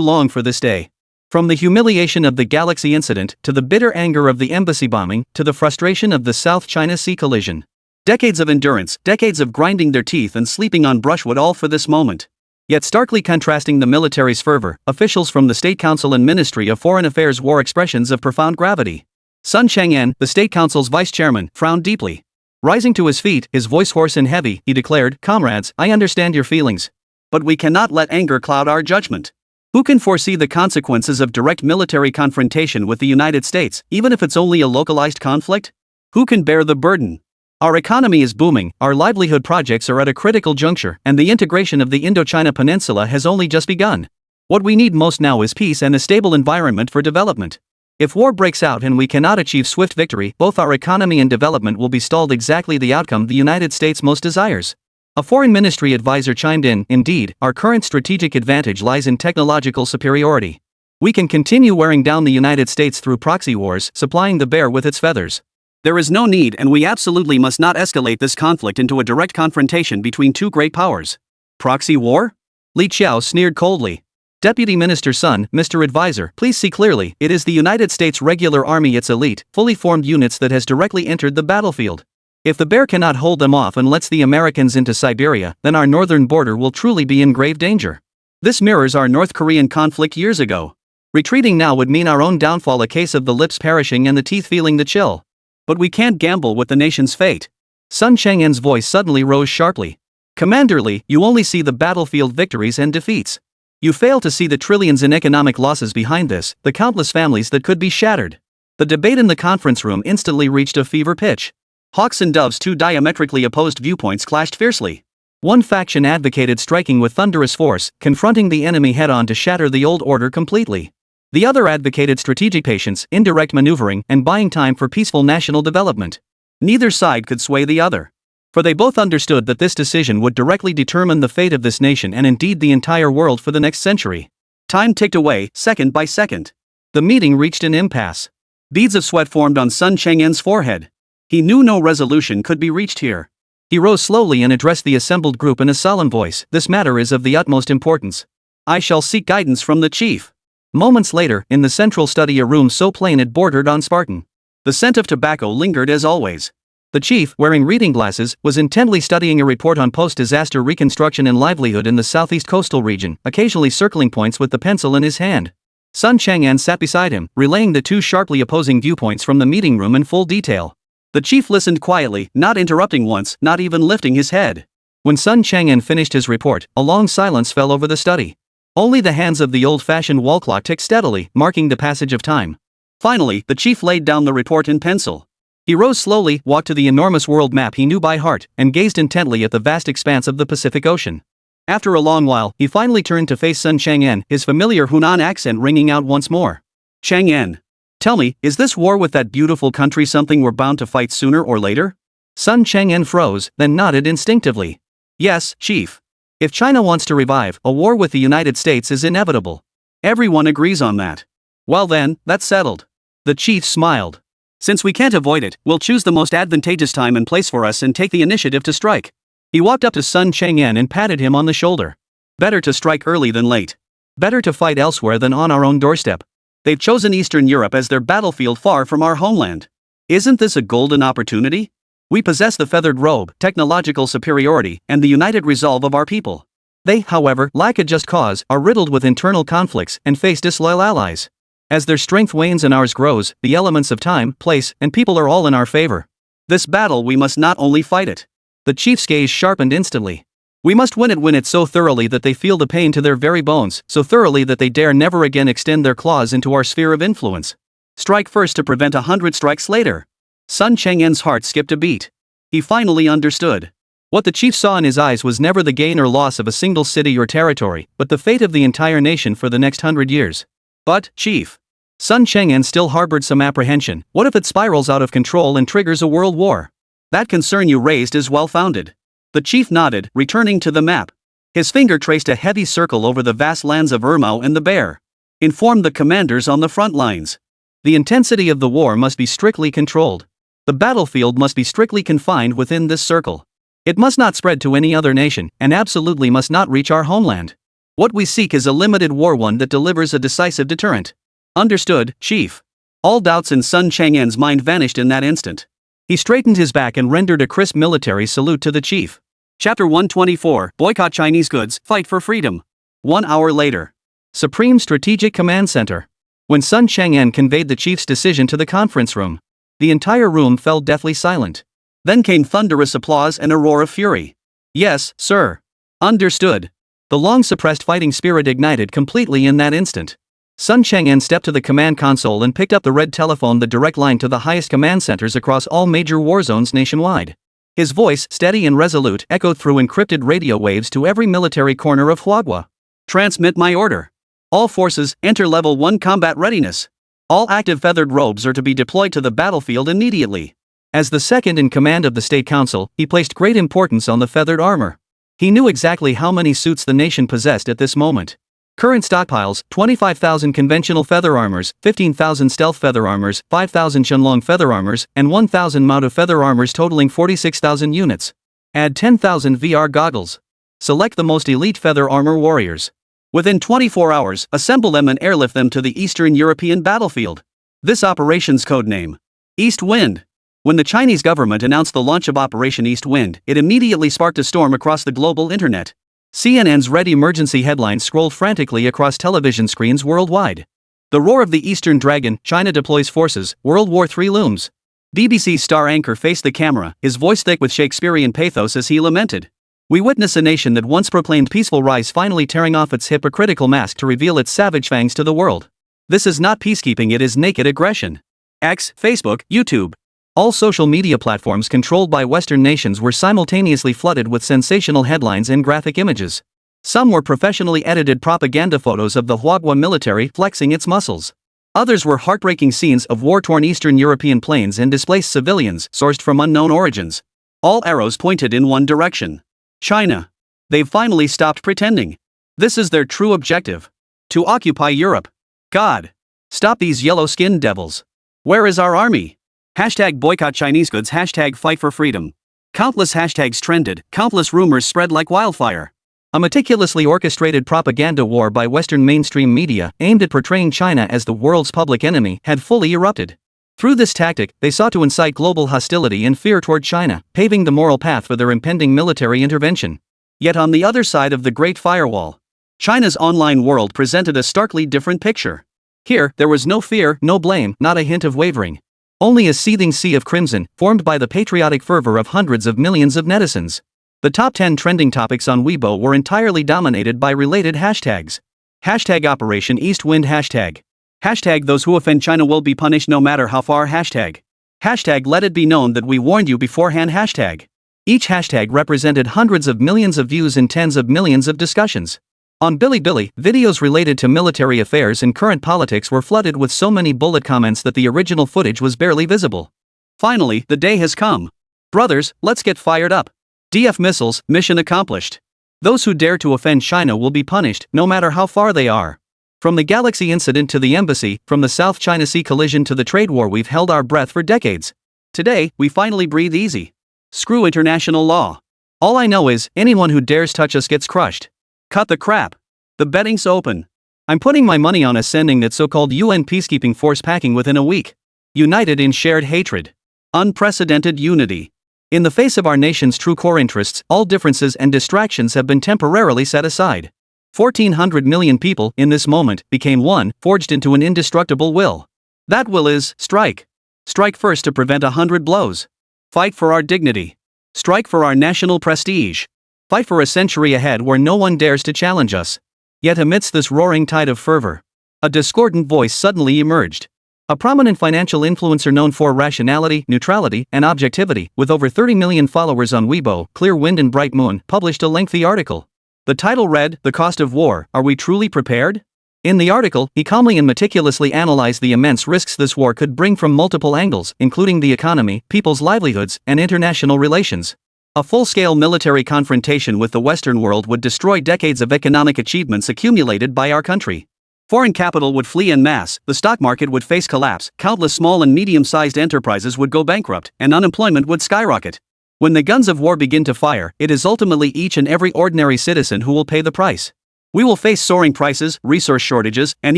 long for this day. From the humiliation of the Galaxy incident, to the bitter anger of the embassy bombing, to the frustration of the South China Sea collision. Decades of endurance, decades of grinding their teeth and sleeping on brushwood, all for this moment. Yet starkly contrasting the military's fervor, officials from the State Council and Ministry of Foreign Affairs wore expressions of profound gravity. Sun Chang'an, the State Council's vice chairman, frowned deeply. Rising to his feet, his voice hoarse and heavy, he declared, "Comrades, I understand your feelings. But we cannot let anger cloud our judgment. Who can foresee the consequences of direct military confrontation with the United States, even if it's only a localized conflict? Who can bear the burden? Our economy is booming, our livelihood projects are at a critical juncture, and the integration of the Indochina Peninsula has only just begun. What we need most now is peace and a stable environment for development. If war breaks out and we cannot achieve swift victory, both our economy and development will be stalled, exactly the outcome the United States most desires." A foreign ministry advisor chimed in, "Indeed, our current strategic advantage lies in technological superiority. We can continue wearing down the United States through proxy wars, supplying the bear with its feathers. There is no need, and we absolutely must not escalate this conflict into a direct confrontation between two great powers." Proxy war? Li Qiao sneered coldly. "Deputy Minister Sun, Mr. Advisor, please see clearly, it is the United States regular army, its elite, fully formed units that has directly entered the battlefield. If the bear cannot hold them off and lets the Americans into Siberia, then our northern border will truly be in grave danger. This mirrors our North Korean conflict years ago. Retreating now would mean our own downfall, a case of the lips perishing and the teeth feeling the chill. But we can't gamble with the nation's fate." Sun Chang'an's voice suddenly rose sharply. "Commander Li, you only see the battlefield victories and defeats. You fail to see the trillions in economic losses behind this, the countless families that could be shattered." The debate in the conference room instantly reached a fever pitch. Hawks and doves, two diametrically opposed viewpoints, clashed fiercely. One faction advocated striking with thunderous force, confronting the enemy head-on to shatter the old order completely. The other advocated strategic patience, indirect maneuvering, and buying time for peaceful national development. Neither side could sway the other, for they both understood that this decision would directly determine the fate of this nation and indeed the entire world for the next century. Time ticked away, second by second. The meeting reached an impasse. Beads of sweat formed on Sun Chang'en's forehead. He knew no resolution could be reached here. He rose slowly and addressed the assembled group in a solemn voice. This matter is of the utmost importance. I shall seek guidance from the chief. Moments later, in the central study, a room so plain it bordered on Spartan. The scent of tobacco lingered as always. The chief, wearing reading glasses, was intently studying a report on post-disaster reconstruction and livelihood in the southeast coastal region, occasionally circling points with the pencil in his hand. Sun Chang'en sat beside him, relaying the two sharply opposing viewpoints from the meeting room in full detail. The chief listened quietly, not interrupting once, not even lifting his head. When Sun Chang'en finished his report, a long silence fell over the study. Only the hands of the old-fashioned wall clock ticked steadily, marking the passage of time. Finally, the chief laid down the report in pencil. He rose slowly, walked to the enormous world map he knew by heart, and gazed intently at the vast expanse of the Pacific Ocean. After a long while, he finally turned to face Sun Chang'en, his familiar Hunan accent ringing out once more. Chang'en, tell me, is this war with that beautiful country something we're bound to fight sooner or later? Sun Chang'en froze, then nodded instinctively. Yes, chief. If China wants to revive, a war with the United States is inevitable. Everyone agrees on that. Well then, that's settled. The chief smiled. Since we can't avoid it, we'll choose the most advantageous time and place for us and take the initiative to strike. He walked up to Sun Chang'en and patted him on the shoulder. Better to strike early than late. Better to fight elsewhere than on our own doorstep. They've chosen Eastern Europe as their battlefield far from our homeland. Isn't this a golden opportunity? We possess the feathered robe, technological superiority, and the united resolve of our people. They, however, lack a just cause, are riddled with internal conflicts, and face disloyal allies. As their strength wanes and ours grows, the elements of time, place, and people are all in our favor. This battle we must not only fight it. The chief's gaze sharpened instantly. We must win it so thoroughly that they feel the pain to their very bones, so thoroughly that they dare never again extend their claws into our sphere of influence. Strike first to prevent 100 strikes later. Sun Chang'en's heart skipped a beat. He finally understood. What the chief saw in his eyes was never the gain or loss of a single city or territory, but the fate of the entire nation for the next 100 years. But, chief. Sun Chang'en still harbored some apprehension. What if it spirals out of control and triggers a world war? That concern you raised is well-founded. The chief nodded, returning to the map. His finger traced a heavy circle over the vast lands of Ermao and the Bear. Informed the commanders on the front lines. The intensity of the war must be strictly controlled. The battlefield must be strictly confined within this circle. It must not spread to any other nation, and absolutely must not reach our homeland. What we seek is a limited war, one that delivers a decisive deterrent. Understood, chief. All doubts in Sun Chang'en's mind vanished in that instant. He straightened his back and rendered a crisp military salute to the chief. Chapter 124, Boycott Chinese Goods, Fight for Freedom. 1 hour later. Supreme Strategic Command Center. When Sun Chang'en conveyed the chief's decision to the conference room, the entire room fell deathly silent. Then came thunderous applause and a roar of fury. Yes, sir. Understood. The long-suppressed fighting spirit ignited completely in that instant. Sun Chang'en stepped to the command console and picked up the red telephone, the direct line to the highest command centers across all major war zones nationwide. His voice, steady and resolute, echoed through encrypted radio waves to every military corner of Huagua. Transmit my order. All forces, enter level 1 combat readiness. All active feathered robes are to be deployed to the battlefield immediately. As the second in command of the State Council, he placed great importance on the feathered armor. He knew exactly how many suits the nation possessed at this moment. Current stockpiles: 25,000 conventional feather armors, 15,000 stealth feather armors, 5,000 Shenlong feather armors, and 1,000 Mauto feather armors totaling 46,000 units. Add 10,000 VR goggles. Select the most elite feather armor warriors. Within 24 hours, assemble them and airlift them to the Eastern European battlefield. This operation's codename: East Wind. When the Chinese government announced the launch of Operation East Wind, it immediately sparked a storm across the global internet. CNN's red emergency headlines scrolled frantically across television screens worldwide. The roar of the Eastern Dragon, China deploys forces, World War III looms. BBC's star anchor faced the camera, his voice thick with Shakespearean pathos as he lamented. We witness a nation that once proclaimed peaceful rise finally tearing off its hypocritical mask to reveal its savage fangs to the world. This is not peacekeeping, it is naked aggression. X, Facebook, YouTube. All social media platforms controlled by Western nations were simultaneously flooded with sensational headlines and graphic images. Some were professionally edited propaganda photos of the Huagua military flexing its muscles. Others were heartbreaking scenes of war-torn Eastern European plains and displaced civilians sourced from unknown origins. All arrows pointed in one direction. China. They've finally stopped pretending. This is their true objective. To occupy Europe. God. Stop these yellow-skinned devils. Where is our army? Hashtag boycott Chinese goods. Hashtag fight for freedom. Countless hashtags trended, countless rumors spread like wildfire. A meticulously orchestrated propaganda war by Western mainstream media, aimed at portraying China as the world's public enemy, had fully erupted. Through this tactic, they sought to incite global hostility and fear toward China, paving the moral path for their impending military intervention. Yet on the other side of the Great Firewall, China's online world presented a starkly different picture. Here, there was no fear, no blame, not a hint of wavering. Only a seething sea of crimson, formed by the patriotic fervor of hundreds of millions of netizens. The top 10 trending topics on Weibo were entirely dominated by related hashtags. Hashtag Operation East Wind. Hashtag those who offend China will be punished no matter how far. Hashtag let it be known that we warned you beforehand. Hashtag. Each hashtag represented hundreds of millions of views and tens of millions of discussions. On Bilibili, videos related to military affairs and current politics were flooded with so many bullet comments that the original footage was barely visible. Finally, the day has come. Brothers, let's get fired up. DF missiles, mission accomplished. Those who dare to offend China will be punished, no matter how far they are. From the Galaxy incident to the embassy, from the South China Sea collision to the trade war, we've held our breath for decades. Today, we finally breathe easy. Screw international law. All I know is, anyone who dares touch us gets crushed. Cut the crap. The betting's open. I'm putting my money on us sending that so-called UN peacekeeping force packing within a week. United in shared hatred. Unprecedented unity. In the face of our nation's true core interests, all differences and distractions have been temporarily set aside. 1,400 million people, in this moment, became one, forged into an indestructible will. That will is, strike. Strike first to prevent 100 blows. Fight for our dignity. Strike for our national prestige. Fight for a century ahead where no one dares to challenge us. Yet amidst this roaring tide of fervor, a discordant voice suddenly emerged. A prominent financial influencer known for rationality, neutrality, and objectivity, with over 30 million followers on Weibo, Clear Wind and Bright Moon, published a lengthy article. The title read, "The Cost of War, Are We Truly Prepared?" In the article, he calmly and meticulously analyzed the immense risks this war could bring from multiple angles, including the economy, people's livelihoods, and international relations. A full-scale military confrontation with the Western world would destroy decades of economic achievements accumulated by our country. Foreign capital would flee en masse, the stock market would face collapse, countless small and medium-sized enterprises would go bankrupt, and unemployment would skyrocket. When the guns of war begin to fire, it is ultimately each and every ordinary citizen who will pay the price. We will face soaring prices, resource shortages, and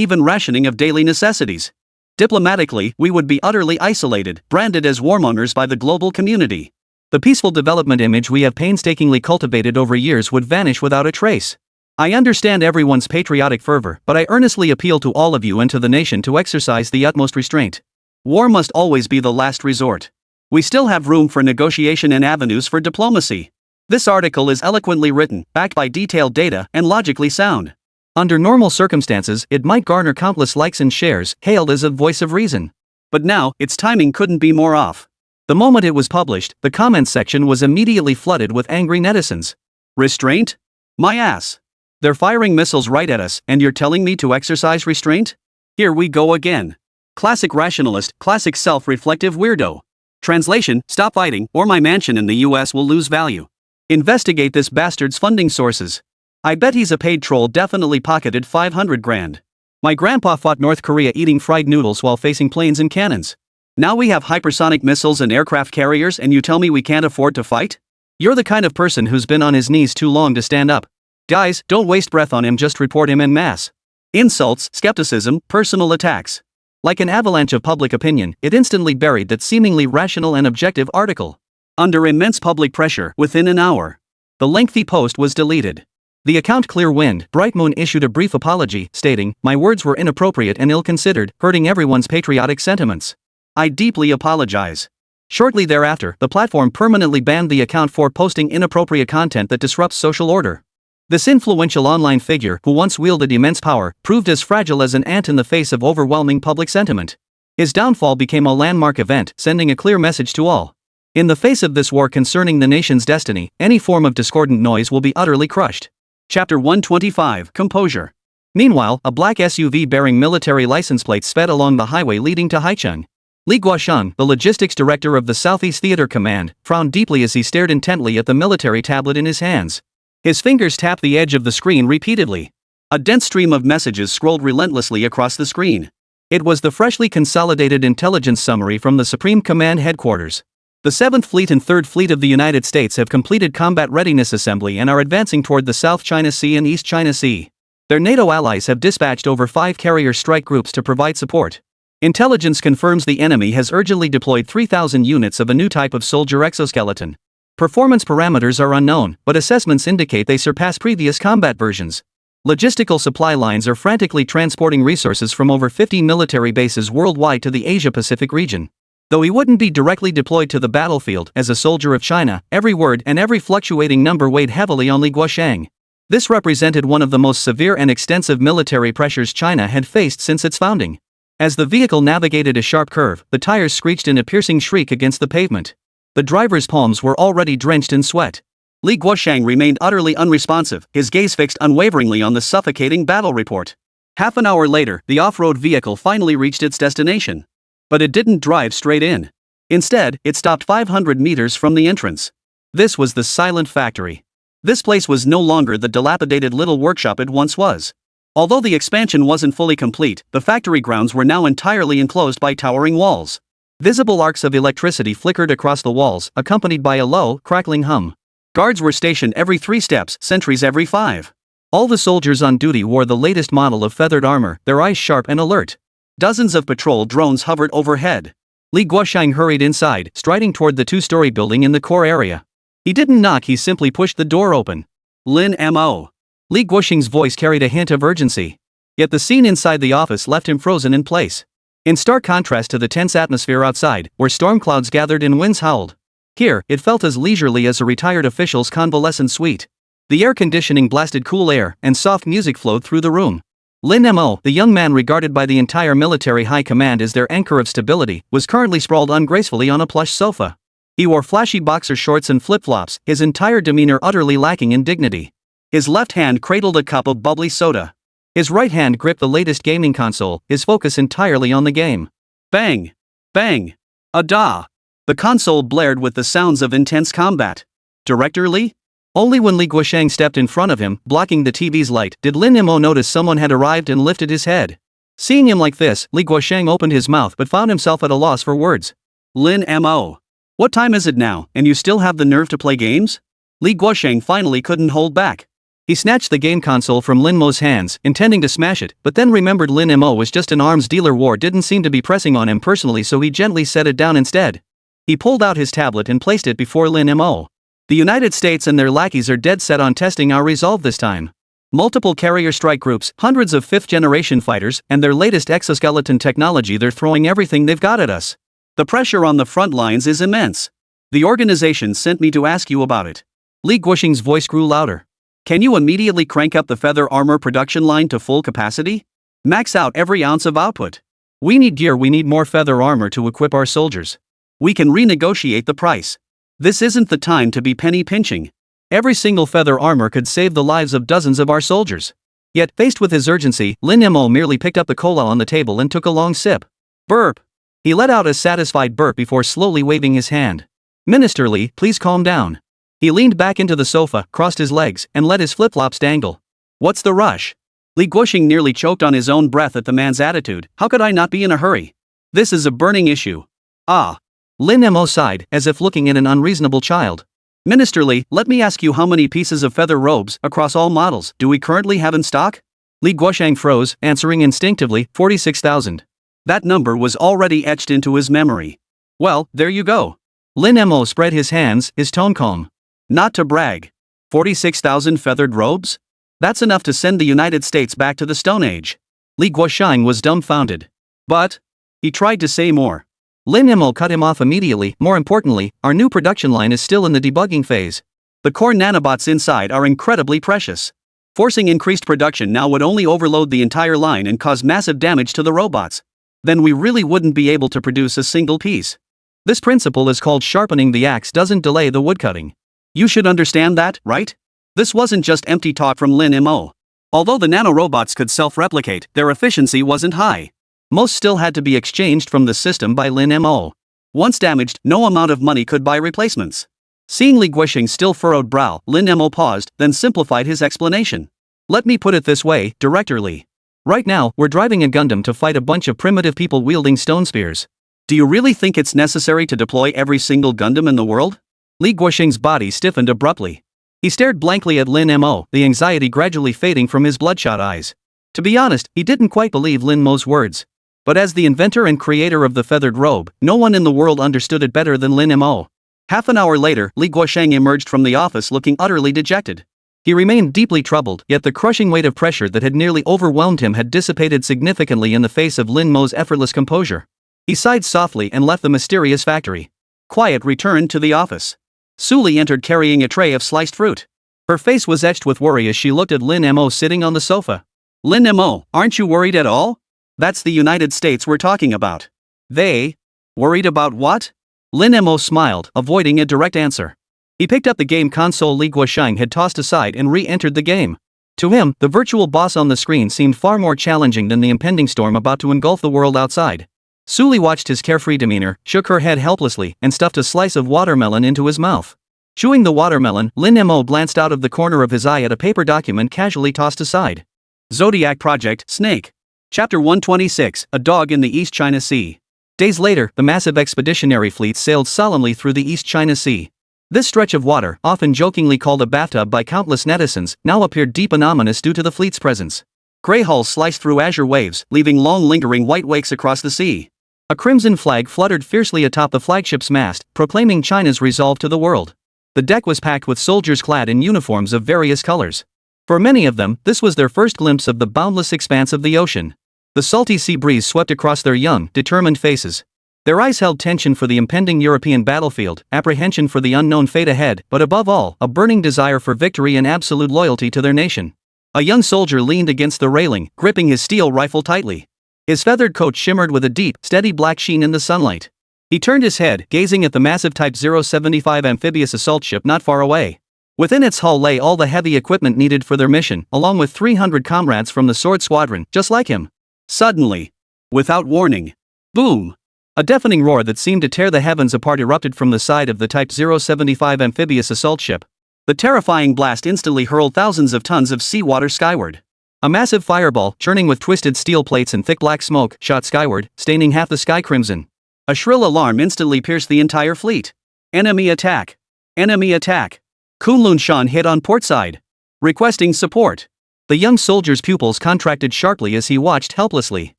even rationing of daily necessities. Diplomatically, we would be utterly isolated, branded as warmongers by the global community. The peaceful development image we have painstakingly cultivated over years would vanish without a trace. I understand everyone's patriotic fervor, but I earnestly appeal to all of you and to the nation to exercise the utmost restraint. War must always be the last resort. We still have room for negotiation and avenues for diplomacy. This article is eloquently written, backed by detailed data, and logically sound. Under normal circumstances, it might garner countless likes and shares, hailed as a voice of reason. But now, its timing couldn't be more off. The moment it was published, the comments section was immediately flooded with angry netizens. Restraint? My ass. They're firing missiles right at us, and you're telling me to exercise restraint? Here we go again. Classic rationalist, classic self-reflective weirdo. Translation, stop fighting, or my mansion in the US will lose value. Investigate this bastard's funding sources. I bet he's a paid troll, definitely pocketed 500 grand. My grandpa fought North Korea eating fried noodles while facing planes and cannons. Now we have hypersonic missiles and aircraft carriers and you tell me we can't afford to fight? You're the kind of person who's been on his knees too long to stand up. Guys, don't waste breath on him, just report him en masse. Insults, skepticism, personal attacks. Like an avalanche of public opinion, it instantly buried that seemingly rational and objective article. Under immense public pressure, within an hour, the lengthy post was deleted. The account Clear Wind, Bright Moon issued a brief apology, stating, "My words were inappropriate and ill-considered, hurting everyone's patriotic sentiments. I deeply apologize." Shortly thereafter, the platform permanently banned the account for posting inappropriate content that disrupts social order. This influential online figure, who once wielded immense power, proved as fragile as an ant in the face of overwhelming public sentiment. His downfall became a landmark event, sending a clear message to all. In the face of this war concerning the nation's destiny, any form of discordant noise will be utterly crushed. Chapter 125, Composure. Meanwhile, a black SUV bearing military license plates sped along the highway leading to Haicheng. Li Guosheng, the logistics director of the Southeast Theater Command, frowned deeply as he stared intently at the military tablet in his hands. His fingers tapped the edge of the screen repeatedly. A dense stream of messages scrolled relentlessly across the screen. It was the freshly consolidated intelligence summary from the Supreme Command Headquarters. The 7th Fleet and 3rd Fleet of the United States have completed combat readiness assembly and are advancing toward the South China Sea and East China Sea. Their NATO allies have dispatched over 5 carrier strike groups to provide support. Intelligence confirms the enemy has urgently deployed 3,000 units of a new type of soldier exoskeleton. Performance parameters are unknown, but assessments indicate they surpass previous combat versions. Logistical supply lines are frantically transporting resources from over 50 military bases worldwide to the Asia-Pacific region. Though he wouldn't be directly deployed to the battlefield as a soldier of China, every word and every fluctuating number weighed heavily on Li Guosheng. This represented one of the most severe and extensive military pressures China had faced since its founding. As the vehicle navigated a sharp curve, the tires screeched in a piercing shriek against the pavement. The driver's palms were already drenched in sweat. Li Guosheng remained utterly unresponsive, his gaze fixed unwaveringly on the suffocating battle report. Half an hour later, the off-road vehicle finally reached its destination. But it didn't drive straight in. Instead, it stopped 500 meters from the entrance. This was the silent factory. This place was no longer the dilapidated little workshop it once was. Although the expansion wasn't fully complete, the factory grounds were now entirely enclosed by towering walls. Visible arcs of electricity flickered across the walls, accompanied by a low, crackling hum. Guards were stationed every 3 steps, sentries every 5. All the soldiers on duty wore the latest model of feathered armor, their eyes sharp and alert. Dozens of patrol drones hovered overhead. Li Guosheng hurried inside, striding toward the 2-story building in the core area. He didn't knock, he simply pushed the door open. Lin Mo. Li Guosheng's voice carried a hint of urgency. Yet the scene inside the office left him frozen in place. In stark contrast to the tense atmosphere outside, where storm clouds gathered and winds howled. Here, it felt as leisurely as a retired official's convalescent suite. The air conditioning blasted cool air, and soft music flowed through the room. Lin Mo, the young man regarded by the entire military high command as their anchor of stability, was currently sprawled ungracefully on a plush sofa. He wore flashy boxer shorts and flip-flops, his entire demeanor utterly lacking in dignity. His left hand cradled a cup of bubbly soda. His right hand gripped the latest gaming console, his focus entirely on the game. Bang! Bang! A-da! The console blared with the sounds of intense combat. Director Li? Only when Li Guosheng stepped in front of him, blocking the TV's light, did Lin Mo notice someone had arrived and lifted his head. Seeing him like this, Li Guosheng opened his mouth but found himself at a loss for words. Lin Mo. What time is it now, and you still have the nerve to play games? Li Guosheng finally couldn't hold back. He snatched the game console from Lin Mo's hands, intending to smash it, but then remembered Lin Mo was just an arms dealer, war didn't seem to be pressing on him personally, so he gently set it down instead. He pulled out his tablet and placed it before Lin Mo. The United States and their lackeys are dead set on testing our resolve this time. Multiple carrier strike groups, hundreds of 5th-generation fighters, and their latest exoskeleton technology, they're throwing everything they've got at us. The pressure on the front lines is immense. The organization sent me to ask you about it. Li Guosheng's voice grew louder. Can you immediately crank up the feather armor production line to full capacity? Max out every ounce of output. We need gear, we need more feather armor to equip our soldiers. We can renegotiate the price. This isn't the time to be penny pinching. Every single feather armor could save the lives of dozens of our soldiers. Yet, faced with his urgency, Lin Mo merely picked up the cola on the table and took a long sip. Burp. He let out a satisfied burp before slowly waving his hand. Minister Li, please calm down. He leaned back into the sofa, crossed his legs, and let his flip-flops dangle. What's the rush? Li Guosheng nearly choked on his own breath at the man's attitude. How could I not be in a hurry? This is a burning issue. Ah. Lin Mo sighed, as if looking at an unreasonable child. Minister Li, let me ask you, how many pieces of feather robes, across all models, do we currently have in stock? Li Guosheng froze, answering instinctively, 46,000. That number was already etched into his memory. Well, there you go. Lin Mo spread his hands, his tone calm. Not to brag. 46,000 feathered robes? That's enough to send the United States back to the Stone Age. Li Guosheng was dumbfounded. But he tried to say more. Lin Mo cut him off immediately. More importantly, our new production line is still in the debugging phase. The core nanobots inside are incredibly precious. Forcing increased production now would only overload the entire line and cause massive damage to the robots. Then we really wouldn't be able to produce a single piece. This principle is called sharpening the axe doesn't delay the woodcutting. You should understand that, right? This wasn't just empty talk from Lin Mo. Although the nanorobots could self-replicate, their efficiency wasn't high. Most still had to be exchanged from the system by Lin Mo. Once damaged, no amount of money could buy replacements. Seeing Li Guoxing's still furrowed brow, Lin Mo paused, then simplified his explanation. Let me put it this way, Director Li. Right now, we're driving a Gundam to fight a bunch of primitive people wielding stone spears. Do you really think it's necessary to deploy every single Gundam in the world? Li Guoxing's body stiffened abruptly. He stared blankly at Lin Mo, the anxiety gradually fading from his bloodshot eyes. To be honest, he didn't quite believe Lin Mo's words. But as the inventor and creator of the feathered robe, no one in the world understood it better than Lin Mo. Half an hour later, Li Guoxing emerged from the office looking utterly dejected. He remained deeply troubled, yet the crushing weight of pressure that had nearly overwhelmed him had dissipated significantly in the face of Lin Mo's effortless composure. He sighed softly and left the mysterious factory. Quiet returned to the office. Suli entered carrying a tray of sliced fruit. Her face was etched with worry as she looked at Lin Mo sitting on the sofa. Lin Mo, aren't you worried at all? That's the United States we're talking about. They? Worried about what? Lin Mo smiled, avoiding a direct answer. He picked up the game console Li Guoxing had tossed aside and re-entered the game. To him, the virtual boss on the screen seemed far more challenging than the impending storm about to engulf the world outside. Suli watched his carefree demeanor, shook her head helplessly, and stuffed a slice of watermelon into his mouth. Chewing the watermelon, Lin Mo glanced out of the corner of his eye at a paper document casually tossed aside. Zodiac Project, Snake. Chapter 126, A Dog in the East China Sea. Days later, the massive expeditionary fleet sailed solemnly through the East China Sea. This stretch of water, often jokingly called a bathtub by countless netizens, now appeared deep and ominous due to the fleet's presence. Grey hulls sliced through azure waves, leaving long lingering white wakes across the sea. A crimson flag fluttered fiercely atop the flagship's mast, proclaiming China's resolve to the world. The deck was packed with soldiers clad in uniforms of various colors. For many of them, this was their first glimpse of the boundless expanse of the ocean. The salty sea breeze swept across their young, determined faces. Their eyes held tension for the impending European battlefield, apprehension for the unknown fate ahead, but above all, a burning desire for victory and absolute loyalty to their nation. A young soldier leaned against the railing, gripping his steel rifle tightly. His feathered coat shimmered with a deep, steady black sheen in the sunlight. He turned his head, gazing at the massive Type 075 amphibious assault ship not far away. Within its hull lay all the heavy equipment needed for their mission, along with 300 comrades from the Sword Squadron, just like him. Suddenly, without warning, boom! A deafening roar that seemed to tear the heavens apart erupted from the side of the Type 075 amphibious assault ship. The terrifying blast instantly hurled thousands of tons of seawater skyward. A massive fireball, churning with twisted steel plates and thick black smoke, shot skyward, staining half the sky crimson. A shrill alarm instantly pierced the entire fleet. Enemy attack! Enemy attack! Kunlun Shan hit on port side, requesting support. The young soldier's pupils contracted sharply as he watched helplessly.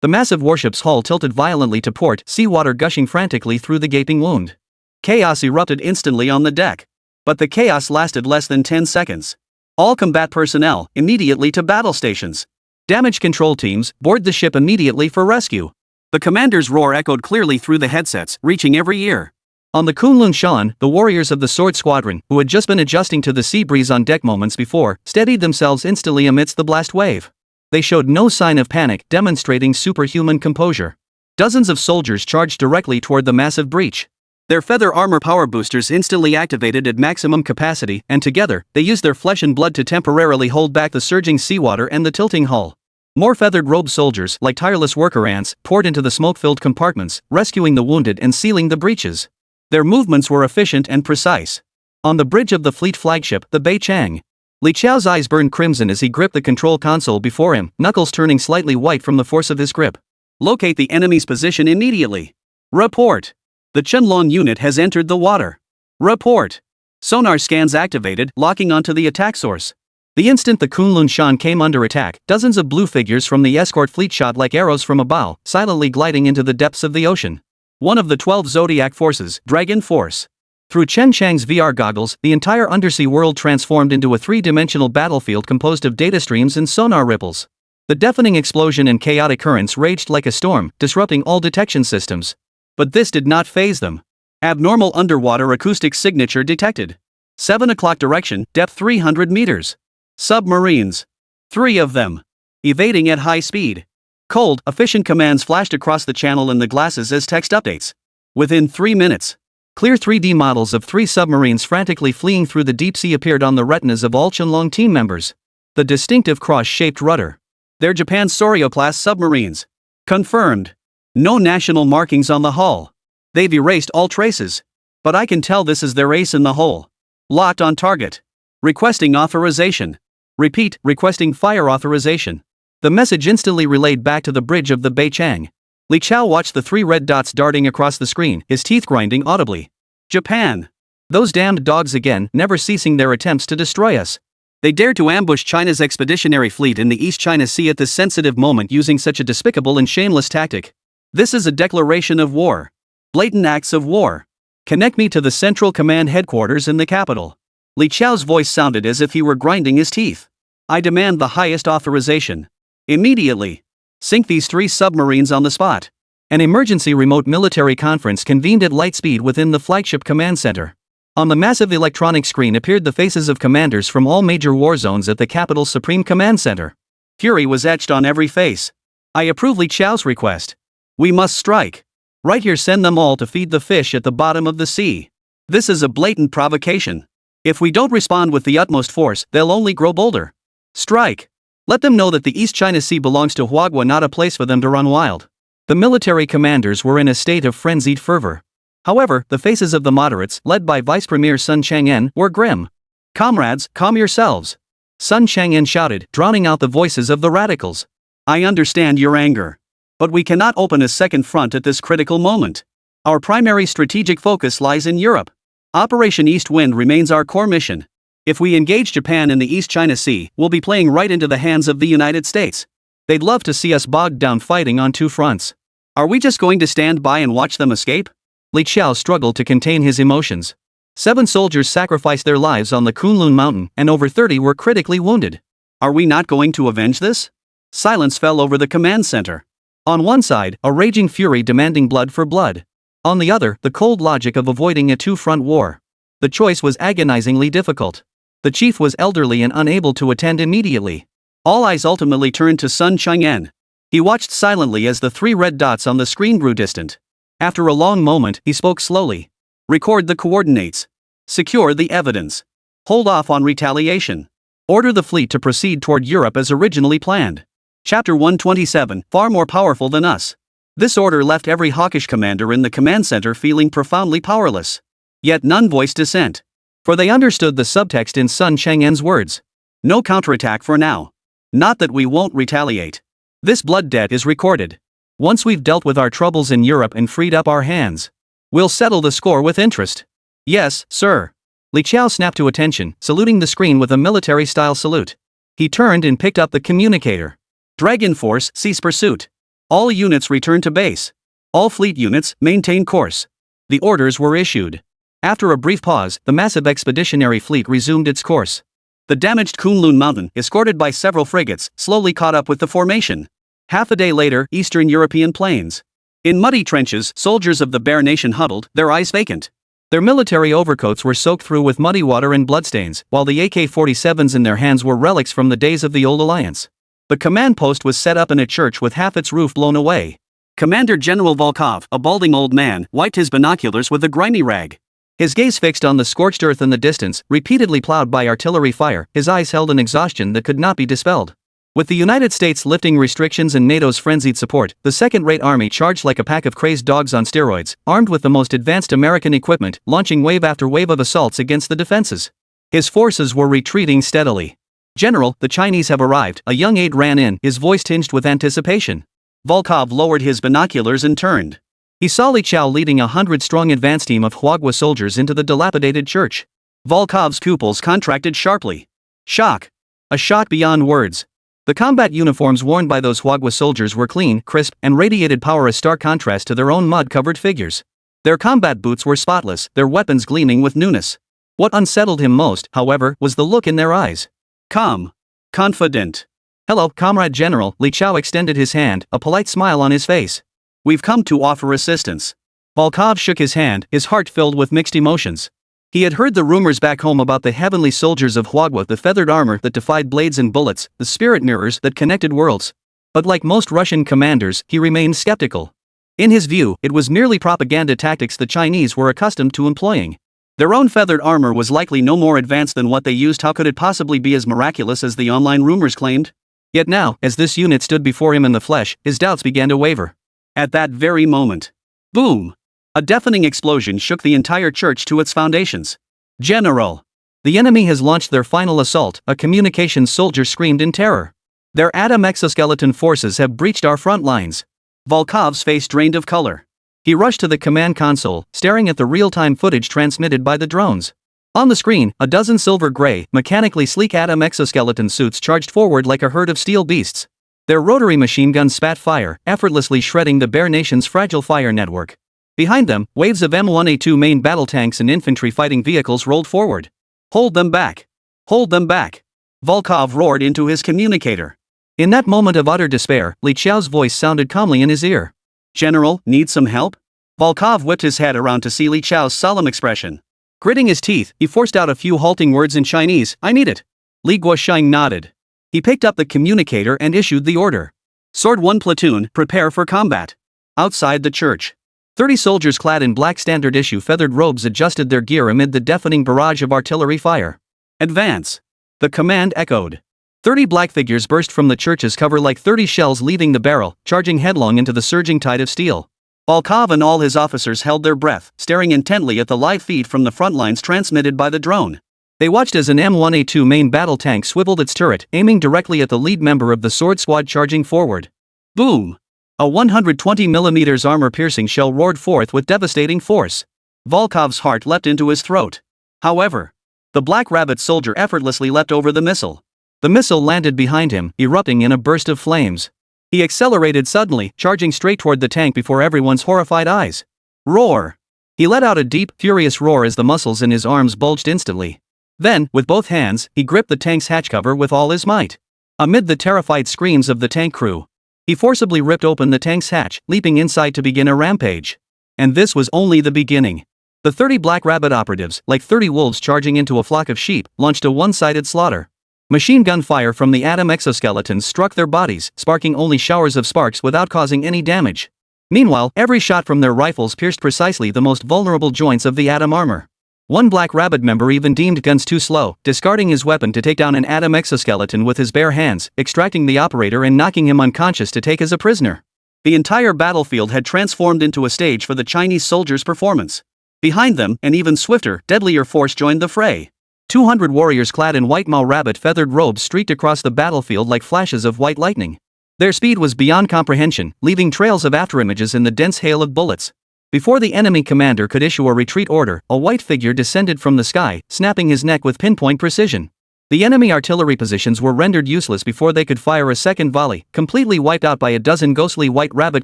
The massive warship's hull tilted violently to port, seawater gushing frantically through the gaping wound. Chaos erupted instantly on the deck. But the chaos lasted less than 10 seconds. All combat personnel, immediately to battle stations. Damage control teams, board the ship immediately for rescue. The commander's roar echoed clearly through the headsets, reaching every ear. On the Kunlun Shan, the warriors of the Sword Squadron, who had just been adjusting to the sea breeze on deck moments before, steadied themselves instantly amidst the blast wave. They showed no sign of panic, demonstrating superhuman composure. Dozens of soldiers charged directly toward the massive breach. Their feather armor power boosters instantly activated at maximum capacity, and together, they used their flesh and blood to temporarily hold back the surging seawater and the tilting hull. More feathered robed soldiers, like tireless worker ants, poured into the smoke-filled compartments, rescuing the wounded and sealing the breaches. Their movements were efficient and precise. On the bridge of the fleet flagship, the Bei Chang, Li Chao's eyes burned crimson as he gripped the control console before him, knuckles turning slightly white from the force of his grip. Locate the enemy's position immediately. Report. The Chenlong unit has entered the water. Report. Sonar scans activated, locking onto the attack source. The instant the Kunlun Shan came under attack, dozens of blue figures from the escort fleet shot like arrows from a bow, silently gliding into the depths of the ocean. One of the 12 Zodiac forces, Dragon Force. Through Chen Chang's VR goggles, the entire undersea world transformed into a three-dimensional battlefield composed of data streams and sonar ripples. The deafening explosion and chaotic currents raged like a storm, disrupting all detection systems. But this did not faze them. Abnormal underwater acoustic signature detected. 7 o'clock direction, depth 300 meters. Submarines. 3 of them. Evading at high speed. Cold, efficient commands flashed across the channel in the glasses as text updates. Within 3 minutes. Clear 3D models of 3 submarines frantically fleeing through the deep sea appeared on the retinas of all Qianlong team members. The distinctive cross-shaped rudder. They're Japan's Soryo-class submarines. Confirmed. No national markings on the hull. They've erased all traces. But I can tell this is their ace in the hole. Locked on target. Requesting authorization. Repeat, requesting fire authorization. The message instantly relayed back to the bridge of the Beichang. Li Chao watched the 3 red dots darting across the screen, his teeth grinding audibly. Japan. Those damned dogs again, never ceasing their attempts to destroy us. They dared to ambush China's expeditionary fleet in the East China Sea at this sensitive moment using such a despicable and shameless tactic. This is a declaration of war. Blatant acts of war. Connect me to the Central Command headquarters in the capital. Li Chao's voice sounded as if he were grinding his teeth. I demand the highest authorization. Immediately. Sink these 3 submarines on the spot. An emergency remote military conference convened at light speed within the flagship command center. On the massive electronic screen appeared the faces of commanders from all major war zones at the capital's Supreme Command Center. Fury was etched on every face. I approve Li Chao's request. We must strike. Right here, send them all to feed the fish at the bottom of the sea. This is a blatant provocation. If we don't respond with the utmost force, they'll only grow bolder. Strike. Let them know that the East China Sea belongs to Huagua, not a place for them to run wild. The military commanders were in a state of frenzied fervor. However, the faces of the moderates, led by Vice Premier Sun Chang'en, were grim. Comrades, calm yourselves. Sun Chang'en shouted, drowning out the voices of the radicals. I understand your anger. But we cannot open a second front at this critical moment. Our primary strategic focus lies in Europe. Operation East Wind remains our core mission. If we engage Japan in the East China Sea, we'll be playing right into the hands of the United States. They'd love to see us bogged down fighting on 2 fronts. Are we just going to stand by and watch them escape? Li Chao struggled to contain his emotions. 7 soldiers sacrificed their lives on the Kunlun mountain, and over 30 were critically wounded. Are we not going to avenge this? Silence fell over the command center. On one side, a raging fury demanding blood for blood. On the other, the cold logic of avoiding a 2-front war. The choice was agonizingly difficult. The chief was elderly and unable to attend immediately. All eyes ultimately turned to Sun Chang'en. He watched silently as the 3 red dots on the screen grew distant. After a long moment, he spoke slowly. Record the coordinates. Secure the evidence. Hold off on retaliation. Order the fleet to proceed toward Europe as originally planned. Chapter 127, far more powerful than us. This order left every hawkish commander in the command center feeling profoundly powerless. Yet none voiced dissent. For they understood the subtext in Sun Chang'en's words. No counterattack for now. Not that we won't retaliate. This blood debt is recorded. Once we've dealt with our troubles in Europe and freed up our hands, we'll settle the score with interest. Yes, sir. Li Chao snapped to attention, saluting the screen with a military-style salute. He turned and picked up the communicator. Dragon Force, cease pursuit. All units return to base. All fleet units, maintain course. The orders were issued. After a brief pause, the massive expeditionary fleet resumed its course. The damaged Kunlun mountain, escorted by several frigates, slowly caught up with the formation. Half a day later, Eastern European plains. In muddy trenches, soldiers of the Bear Nation huddled, their eyes vacant. Their military overcoats were soaked through with muddy water and bloodstains, while the AK-47s in their hands were relics from the days of the old alliance. The command post was set up in a church with half its roof blown away. Commander General Volkov, a balding old man, wiped his binoculars with a grimy rag. His gaze fixed on the scorched earth in the distance, repeatedly plowed by artillery fire, his eyes held an exhaustion that could not be dispelled. With the United States lifting restrictions and NATO's frenzied support, the second-rate army charged like a pack of crazed dogs on steroids, armed with the most advanced American equipment, launching wave after wave of assaults against the defenses. His forces were retreating steadily. General, the Chinese have arrived, a young aide ran in, his voice tinged with anticipation. Volkov lowered his binoculars and turned. He saw Li Chao leading a 100-strong advance team of Huagua soldiers into the dilapidated church. Volkov's pupils contracted sharply. Shock. A shock beyond words. The combat uniforms worn by those Huagua soldiers were clean, crisp, and radiated power, a stark contrast to their own mud-covered figures. Their combat boots were spotless, their weapons gleaming with newness. What unsettled him most, however, was the look in their eyes. Calm. Confident. Hello, Comrade General, Li Chao extended his hand, a polite smile on his face. We've come to offer assistance. Volkov shook his hand, his heart filled with mixed emotions. He had heard the rumors back home about the heavenly soldiers of Huagua, the feathered armor that defied blades and bullets, the spirit mirrors that connected worlds. But like most Russian commanders, he remained skeptical. In his view, it was merely propaganda tactics the Chinese were accustomed to employing. Their own feathered armor was likely no more advanced than what they used. How could it possibly be as miraculous as the online rumors claimed? Yet now, as this unit stood before him in the flesh, his doubts began to waver. At that very moment, boom! A deafening explosion shook the entire church to its foundations. General! The enemy has launched their final assault, a communications soldier screamed in terror. Their atom exoskeleton forces have breached our front lines. Volkov's face drained of color. He rushed to the command console, staring at the real-time footage transmitted by the drones. On the screen, a dozen silver-gray, mechanically sleek atom exoskeleton suits charged forward like a herd of steel beasts. Their rotary machine guns spat fire, effortlessly shredding the bare nation's fragile fire network. Behind them, waves of M1A2 main battle tanks and infantry fighting vehicles rolled forward. Hold them back! Hold them back! Volkov roared into his communicator. In that moment of utter despair, Li Qiao's voice sounded calmly in his ear. General, need some help? Volkov whipped his head around to see Li Qiao's solemn expression. Gritting his teeth, he forced out a few halting words in Chinese. I need it. Li Guosheng nodded. He picked up the communicator and issued the order. Sword 1 platoon, prepare for combat. Outside the church, 30 soldiers clad in black standard issue feathered robes adjusted their gear amid the deafening barrage of artillery fire. Advance! The command echoed. 30 black figures burst from the church's cover like 30 shells leaving the barrel, charging headlong into the surging tide of steel. Volkov and all his officers held their breath, staring intently at the live feed from the front lines transmitted by the drone. They watched as an M1A2 main battle tank swiveled its turret, aiming directly at the lead member of the sword squad charging forward. Boom! A 120mm armor-piercing shell roared forth with devastating force. Volkov's heart leapt into his throat. However, the Black Rabbit soldier effortlessly leapt over the missile. The missile landed behind him, erupting in a burst of flames. He accelerated suddenly, charging straight toward the tank before everyone's horrified eyes. Roar! He let out a deep, furious roar as the muscles in his arms bulged instantly. Then, with both hands, he gripped the tank's hatch cover with all his might. Amid the terrified screams of the tank crew, he forcibly ripped open the tank's hatch, leaping inside to begin a rampage. And this was only the beginning. The 30 Black Rabbit operatives, like 30 wolves charging into a flock of sheep, launched a one-sided slaughter. Machine gun fire from the atom exoskeletons struck their bodies, sparking only showers of sparks without causing any damage. Meanwhile, every shot from their rifles pierced precisely the most vulnerable joints of the atom armor. One Black Rabbit member even deemed guns too slow, discarding his weapon to take down an atom exoskeleton with his bare hands, extracting the operator and knocking him unconscious to take as a prisoner. The entire battlefield had transformed into a stage for the Chinese soldiers' performance. Behind them, an even swifter, deadlier force joined the fray. 200 warriors clad in white Mao rabbit feathered robes streaked across the battlefield like flashes of white lightning. Their speed was beyond comprehension, leaving trails of afterimages in the dense hail of bullets. Before the enemy commander could issue a retreat order, a white figure descended from the sky, snapping his neck with pinpoint precision. The enemy artillery positions were rendered useless before they could fire a second volley, completely wiped out by a dozen ghostly white rabbit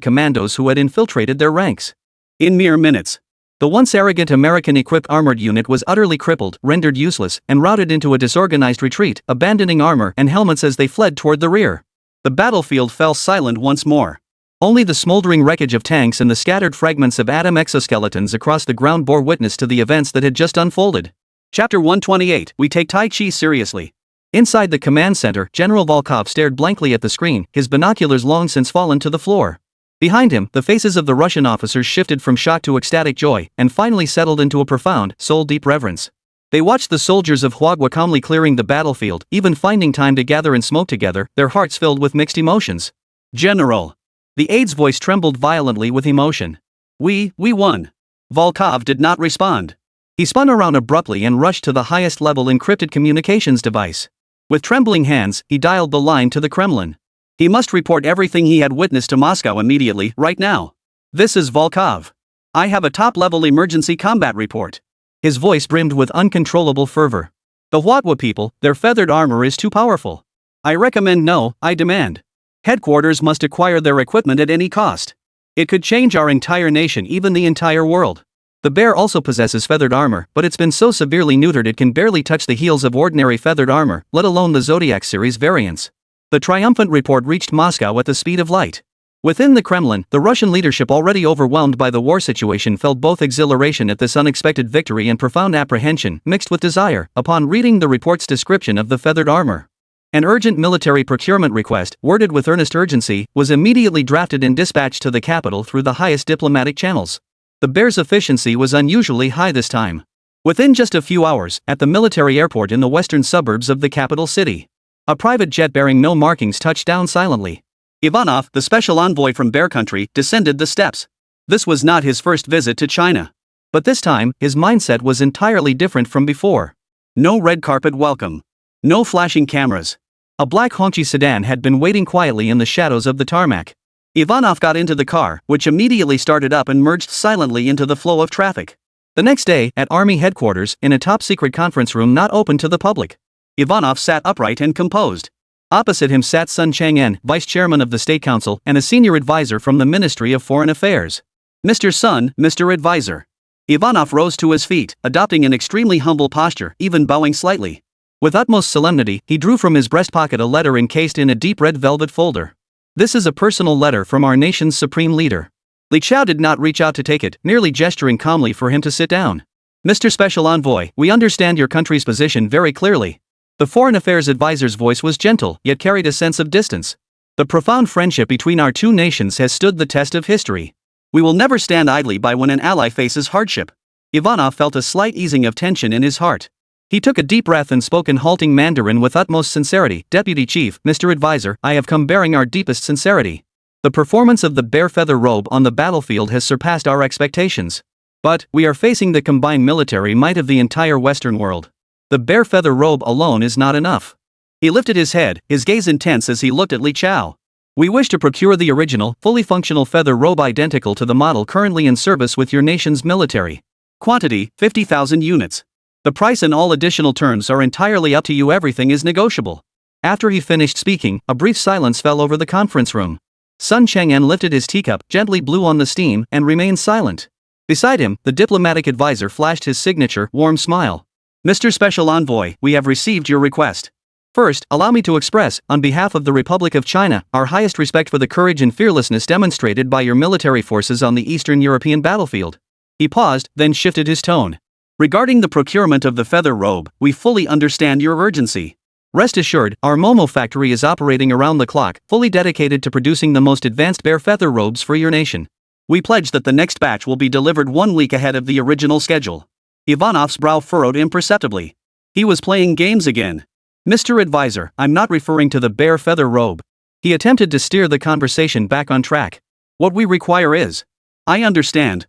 commandos who had infiltrated their ranks. In mere minutes, the once arrogant American-equipped armored unit was utterly crippled, rendered useless, and routed into a disorganized retreat, abandoning armor and helmets as they fled toward the rear. The battlefield fell silent once more. Only the smoldering wreckage of tanks and the scattered fragments of atom exoskeletons across the ground bore witness to the events that had just unfolded. Chapter 128, We Take Tai Chi Seriously. Inside the command center, General Volkov stared blankly at the screen, his binoculars long since fallen to the floor. Behind him, the faces of the Russian officers shifted from shock to ecstatic joy, and finally settled into a profound, soul-deep reverence. They watched the soldiers of Huagua calmly clearing the battlefield, even finding time to gather and smoke together, their hearts filled with mixed emotions. General! The aide's voice trembled violently with emotion. We won. Volkov did not respond. He spun around abruptly and rushed to the highest-level encrypted communications device. With trembling hands, he dialed the line to the Kremlin. He must report everything he had witnessed to Moscow immediately, right now. This is Volkov. I have a top-level emergency combat report. His voice brimmed with uncontrollable fervor. The Huagua people, their feathered armor is too powerful. I recommend no, I demand. Headquarters must acquire their equipment at any cost. It could change our entire nation, even the entire world. The bear also possesses feathered armor, but it's been so severely neutered it can barely touch the heels of ordinary feathered armor, let alone the Zodiac series variants. The triumphant report reached Moscow at the speed of light. Within the Kremlin, the Russian leadership, already overwhelmed by the war situation, felt both exhilaration at this unexpected victory and profound apprehension, mixed with desire, upon reading the report's description of the feathered armor. An urgent military procurement request, worded with earnest urgency, was immediately drafted and dispatched to the capital through the highest diplomatic channels. The bear's efficiency was unusually high this time. Within just a few hours, at the military airport in the western suburbs of the capital city, a private jet bearing no markings touched down silently. Ivanov, the special envoy from Bear Country, descended the steps. This was not his first visit to China. But this time, his mindset was entirely different from before. No red carpet welcome. No flashing cameras. A black Hongqi sedan had been waiting quietly in the shadows of the tarmac. Ivanov got into the car, which immediately started up and merged silently into the flow of traffic. The next day, at Army headquarters, in a top-secret conference room not open to the public, Ivanov sat upright and composed. Opposite him sat Sun Chang'en, vice chairman of the State Council and a senior advisor from the Ministry of Foreign Affairs. Mr. Sun, Mr. Advisor. Ivanov rose to his feet, adopting an extremely humble posture, even bowing slightly. With utmost solemnity, he drew from his breast pocket a letter encased in a deep red velvet folder. This is a personal letter from our nation's supreme leader. Li Chao did not reach out to take it, merely gesturing calmly for him to sit down. Mr. Special Envoy, we understand your country's position very clearly. The Foreign Affairs advisor's voice was gentle, yet carried a sense of distance. The profound friendship between our two nations has stood the test of history. We will never stand idly by when an ally faces hardship. Ivanov felt a slight easing of tension in his heart. He took a deep breath and spoke in halting Mandarin with utmost sincerity. Deputy Chief, Mr. Advisor, I have come bearing our deepest sincerity. The performance of the bear feather robe on the battlefield has surpassed our expectations. But, we are facing the combined military might of the entire Western world. The bear feather robe alone is not enough. He lifted his head, his gaze intense as he looked at Li Chao. We wish to procure the original, fully functional feather robe identical to the model currently in service with your nation's military. Quantity, 50,000 units. The price and all additional terms are entirely up to you. Everything is negotiable. After he finished speaking, a brief silence fell over the conference room. Sun Chang'en lifted his teacup, gently blew on the steam, and remained silent. Beside him, the diplomatic advisor flashed his signature, warm smile. Mr. Special Envoy, we have received your request. First, allow me to express, on behalf of the Republic of China, our highest respect for the courage and fearlessness demonstrated by your military forces on the Eastern European battlefield. He paused, then shifted his tone. Regarding the procurement of the feather robe, we fully understand your urgency. Rest assured, our Momo factory is operating around the clock, fully dedicated to producing the most advanced bear feather robes for your nation. We pledge that the next batch will be delivered 1 week ahead of the original schedule. Ivanov's brow furrowed imperceptibly. He was playing games again. Mr. Advisor, I'm not referring to the bear feather robe. He attempted to steer the conversation back on track. What we require is... I understand.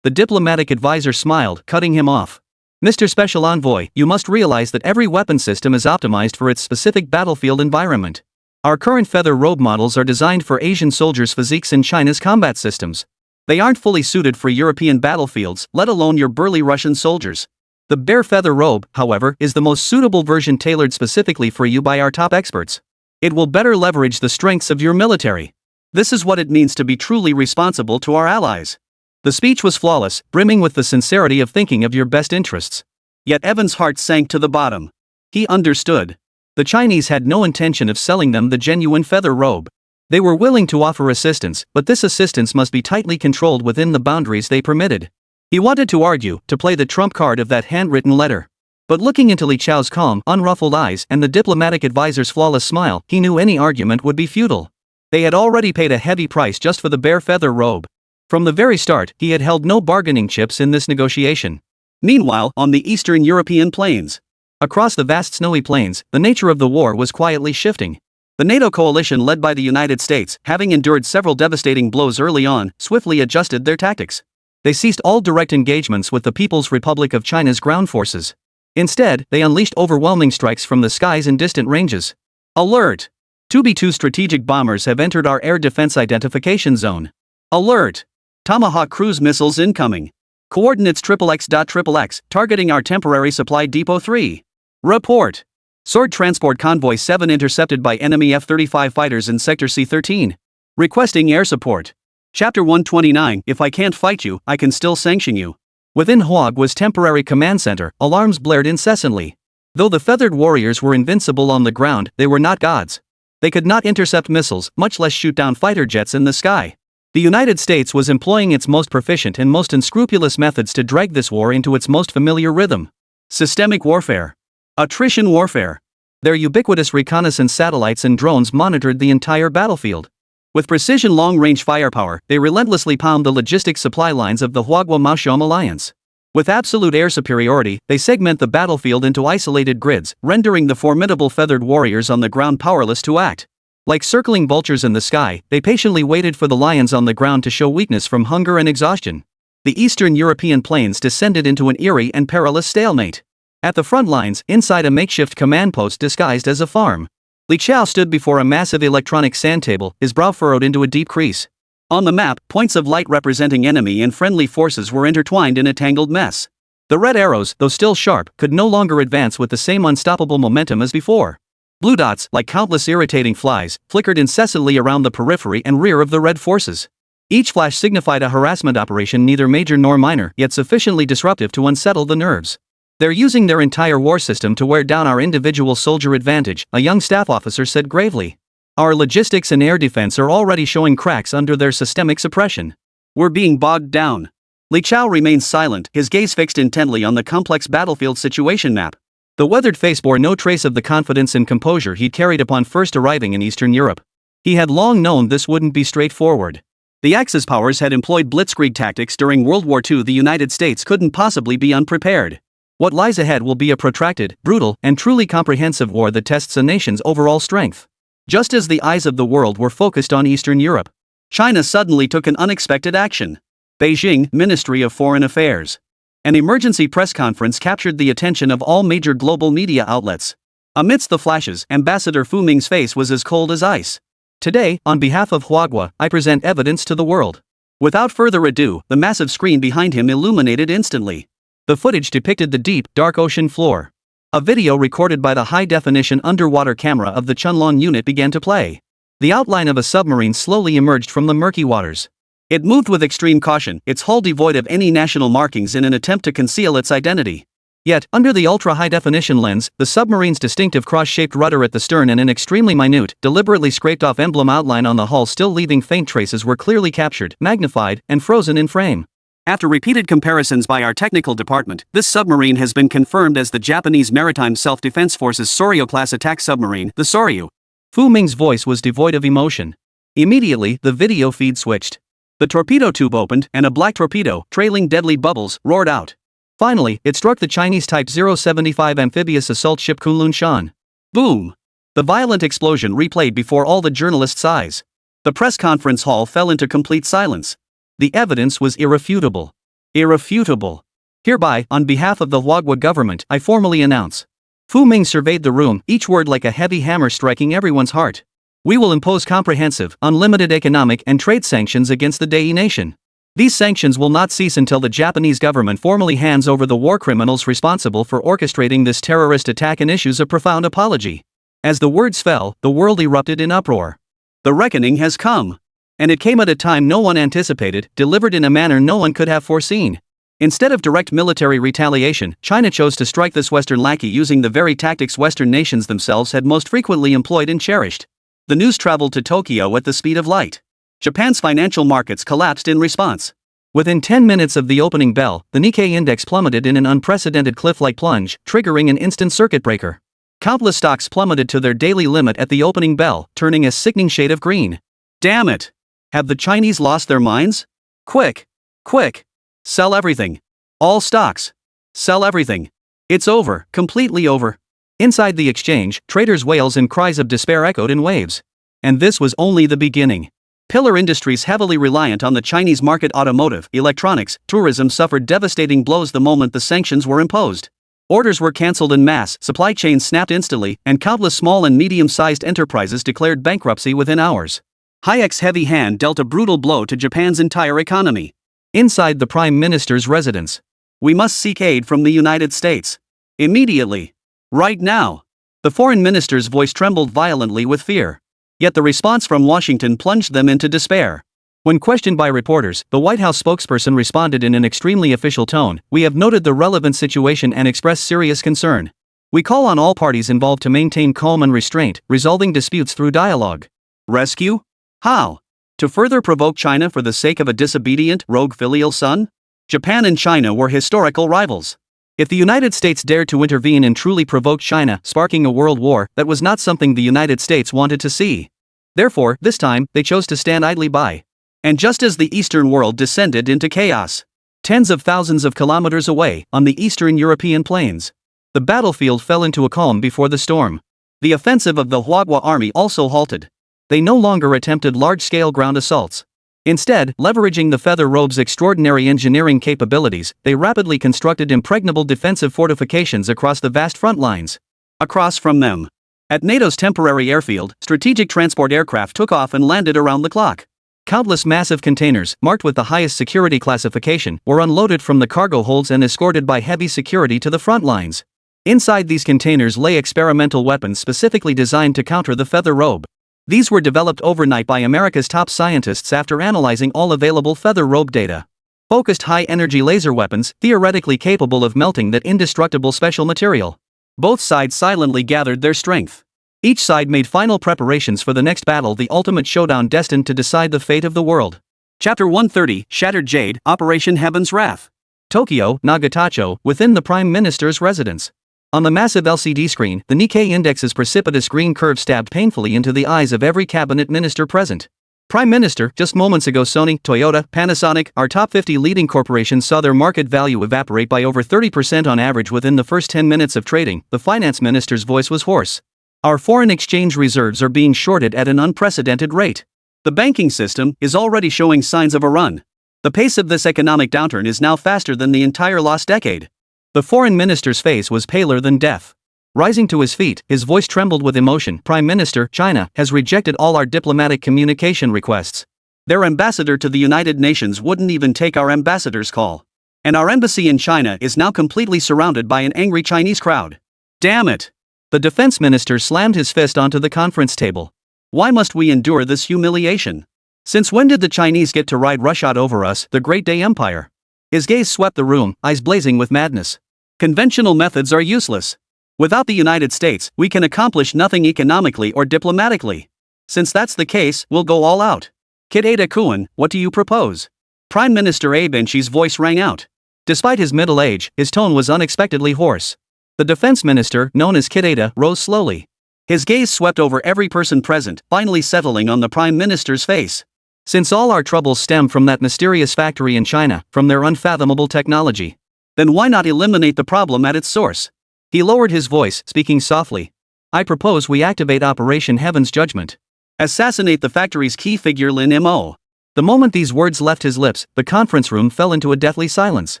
The diplomatic advisor smiled, cutting him off. Mr. Special Envoy, you must realize that every weapon system is optimized for its specific battlefield environment. Our current feather robe models are designed for Asian soldiers' physiques in China's combat systems. They aren't fully suited for European battlefields, let alone your burly Russian soldiers. The bear feather robe, however, is the most suitable version tailored specifically for you by our top experts. It will better leverage the strengths of your military. This is what it means to be truly responsible to our allies. The speech was flawless, brimming with the sincerity of thinking of your best interests. Yet Evan's heart sank to the bottom. He understood. The Chinese had no intention of selling them the genuine feather robe. They were willing to offer assistance, but this assistance must be tightly controlled within the boundaries they permitted. He wanted to argue, to play the trump card of that handwritten letter. But looking into Li Chao's calm, unruffled eyes and the diplomatic advisor's flawless smile, he knew any argument would be futile. They had already paid a heavy price just for the bear feather robe. From the very start, he had held no bargaining chips in this negotiation. Meanwhile, on the Eastern European plains, across the vast snowy plains, the nature of the war was quietly shifting. The NATO coalition led by the United States, having endured several devastating blows early on, swiftly adjusted their tactics. They ceased all direct engagements with the People's Republic of China's ground forces. Instead, they unleashed overwhelming strikes from the skies in distant ranges. Alert! 2B2 strategic bombers have entered our air defense identification zone. Alert! Tomahawk cruise missiles incoming. Coordinates XXX, targeting our temporary supply depot 3. Report. Sword transport convoy 7 intercepted by enemy F-35 fighters in sector C-13. Requesting air support. Chapter 129, if I can't fight you, I can still sanction you. Within Huagwa's temporary command center, alarms blared incessantly. Though the feathered warriors were invincible on the ground, they were not gods. They could not intercept missiles, much less shoot down fighter jets in the sky. The United States was employing its most proficient and most unscrupulous methods to drag this war into its most familiar rhythm. Systemic warfare. Attrition warfare. Their ubiquitous reconnaissance satellites and drones monitored the entire battlefield. With precision long-range firepower, they relentlessly pound the logistics supply lines of the Huaguo-Maoxiong alliance. With absolute air superiority, they segment the battlefield into isolated grids, rendering the formidable feathered warriors on the ground powerless to act. Like circling vultures in the sky, they patiently waited for the lions on the ground to show weakness from hunger and exhaustion. The Eastern European plains descended into an eerie and perilous stalemate. At the front lines, inside a makeshift command post disguised as a farm, Li Chao stood before a massive electronic sand table, his brow furrowed into a deep crease. On the map, points of light representing enemy and friendly forces were intertwined in a tangled mess. The red arrows, though still sharp, could no longer advance with the same unstoppable momentum as before. Blue dots, like countless irritating flies, flickered incessantly around the periphery and rear of the red forces. Each flash signified a harassment operation neither major nor minor, yet sufficiently disruptive to unsettle the nerves. "They're using their entire war system to wear down our individual soldier advantage," a young staff officer said gravely. "Our logistics and air defense are already showing cracks under their systemic suppression. We're being bogged down." Li Chao remained silent, his gaze fixed intently on the complex battlefield situation map. The weathered face bore no trace of the confidence and composure he'd carried upon first arriving in Eastern Europe. He had long known this wouldn't be straightforward. The Axis powers had employed blitzkrieg tactics during World War II. The United States couldn't possibly be unprepared. What lies ahead will be a protracted, brutal, and truly comprehensive war that tests a nation's overall strength. Just as the eyes of the world were focused on Eastern Europe, China suddenly took an unexpected action. Beijing, Ministry of Foreign Affairs. An emergency press conference captured the attention of all major global media outlets. Amidst the flashes, Ambassador Fu Ming's face was as cold as ice. "Today, on behalf of Huaguo, I present evidence to the world." Without further ado, the massive screen behind him illuminated instantly. The footage depicted the deep, dark ocean floor. A video recorded by the high-definition underwater camera of the Chunlong unit began to play. The outline of a submarine slowly emerged from the murky waters. It moved with extreme caution, its hull devoid of any national markings in an attempt to conceal its identity. Yet, under the ultra-high-definition lens, the submarine's distinctive cross-shaped rudder at the stern and an extremely minute, deliberately scraped-off emblem outline on the hull still leaving faint traces were clearly captured, magnified, and frozen in frame. After repeated comparisons by our technical department, this submarine has been confirmed as the Japanese Maritime Self-Defense Force's Soryu-class attack submarine, the Soryu. Fu Ming's voice was devoid of emotion. Immediately, the video feed switched. The torpedo tube opened, and a black torpedo, trailing deadly bubbles, roared out. Finally, it struck the Chinese Type 075 amphibious assault ship Kunlun Shan. Boom! The violent explosion replayed before all the journalists' eyes. The press conference hall fell into complete silence. The evidence was irrefutable. Irrefutable. Hereby, on behalf of the Huaguo government, I formally announce. Fu Ming surveyed the room, each word like a heavy hammer striking everyone's heart. We will impose comprehensive, unlimited economic and trade sanctions against the Dai nation. These sanctions will not cease until the Japanese government formally hands over the war criminals responsible for orchestrating this terrorist attack and issues a profound apology. As the words fell, the world erupted in uproar. The reckoning has come. And it came at a time no one anticipated, delivered in a manner no one could have foreseen. Instead of direct military retaliation, China chose to strike this Western lackey using the very tactics Western nations themselves had most frequently employed and cherished. The news traveled to Tokyo at the speed of light. Japan's financial markets collapsed in response. Within 10 minutes of the opening bell, the Nikkei index plummeted in an unprecedented cliff-like plunge, triggering an instant circuit breaker. Countless stocks plummeted to their daily limit at the opening bell, turning a sickening shade of green. Damn it! Have the Chinese lost their minds? Quick! Quick! Sell everything. All stocks. Sell everything. It's over, completely over. Inside the exchange, traders' wails and cries of despair echoed in waves. And this was only the beginning. Pillar industries heavily reliant on the Chinese market, automotive, electronics, tourism, suffered devastating blows the moment the sanctions were imposed. Orders were cancelled en masse, supply chains snapped instantly, and countless small and medium-sized enterprises declared bankruptcy within hours. Hayek's heavy hand dealt a brutal blow to Japan's entire economy. Inside the Prime Minister's residence. We must seek aid from the United States. Immediately. Right now. The foreign minister's voice trembled violently with fear. Yet the response from Washington plunged them into despair. When questioned by reporters, the White House spokesperson responded in an extremely official tone, "We have noted the relevant situation and expressed serious concern. We call on all parties involved to maintain calm and restraint, resolving disputes through dialogue." Rescue? How? To further provoke China for the sake of a disobedient, rogue filial son? Japan and China were historical rivals. If the United States dared to intervene and truly provoke China, sparking a world war, that was not something the United States wanted to see. Therefore, this time, they chose to stand idly by. And just as the Eastern world descended into chaos, tens of thousands of kilometers away, on the Eastern European plains, the battlefield fell into a calm before the storm. The offensive of the Huagua army also halted. They no longer attempted large-scale ground assaults. Instead, leveraging the Feather Robe's extraordinary engineering capabilities, they rapidly constructed impregnable defensive fortifications across the vast front lines. Across from them, at NATO's temporary airfield, strategic transport aircraft took off and landed around the clock. Countless massive containers, marked with the highest security classification, were unloaded from the cargo holds and escorted by heavy security to the front lines. Inside these containers lay experimental weapons specifically designed to counter the Feather Robe. These were developed overnight by America's top scientists after analyzing all available Feather Robe data. Focused high-energy laser weapons, theoretically capable of melting that indestructible special material. Both sides silently gathered their strength. Each side made final preparations for the next battle, the ultimate showdown destined to decide the fate of the world. Chapter 130, Shattered Jade, Operation Heaven's Wrath. Tokyo, Nagatacho, within the Prime Minister's residence. On the massive LCD screen, the Nikkei Index's precipitous green curve stabbed painfully into the eyes of every cabinet minister present. Prime Minister, just moments ago Sony, Toyota, Panasonic, our top 50 leading corporations saw their market value evaporate by over 30% on average within the first 10 minutes of trading. The finance minister's voice was hoarse. Our foreign exchange reserves are being shorted at an unprecedented rate. The banking system is already showing signs of a run. The pace of this economic downturn is now faster than the entire lost decade. The foreign minister's face was paler than death. Rising to his feet, his voice trembled with emotion. Prime Minister, China has rejected all our diplomatic communication requests. Their ambassador to the United Nations wouldn't even take our ambassador's call. And our embassy in China is now completely surrounded by an angry Chinese crowd. Damn it! The defense minister slammed his fist onto the conference table. Why must we endure this humiliation? Since when did the Chinese get to ride roughshod over us, the Great Day Empire? His gaze swept the room, eyes blazing with madness. Conventional methods are useless. Without the United States, we can accomplish nothing economically or diplomatically. Since that's the case, we'll go all out. Kid-Ada-kun, what do you propose? Prime Minister Abe Enshi's voice rang out. Despite his middle age, his tone was unexpectedly hoarse. The defense minister, known as Kid-Ada, rose slowly. His gaze swept over every person present, finally settling on the Prime Minister's face. Since all our troubles stem from that mysterious factory in China, from their unfathomable technology, then why not eliminate the problem at its source? He lowered his voice, speaking softly. I propose we activate Operation Heaven's Judgment. Assassinate the factory's key figure Lin Mo. The moment these words left his lips, the conference room fell into a deathly silence.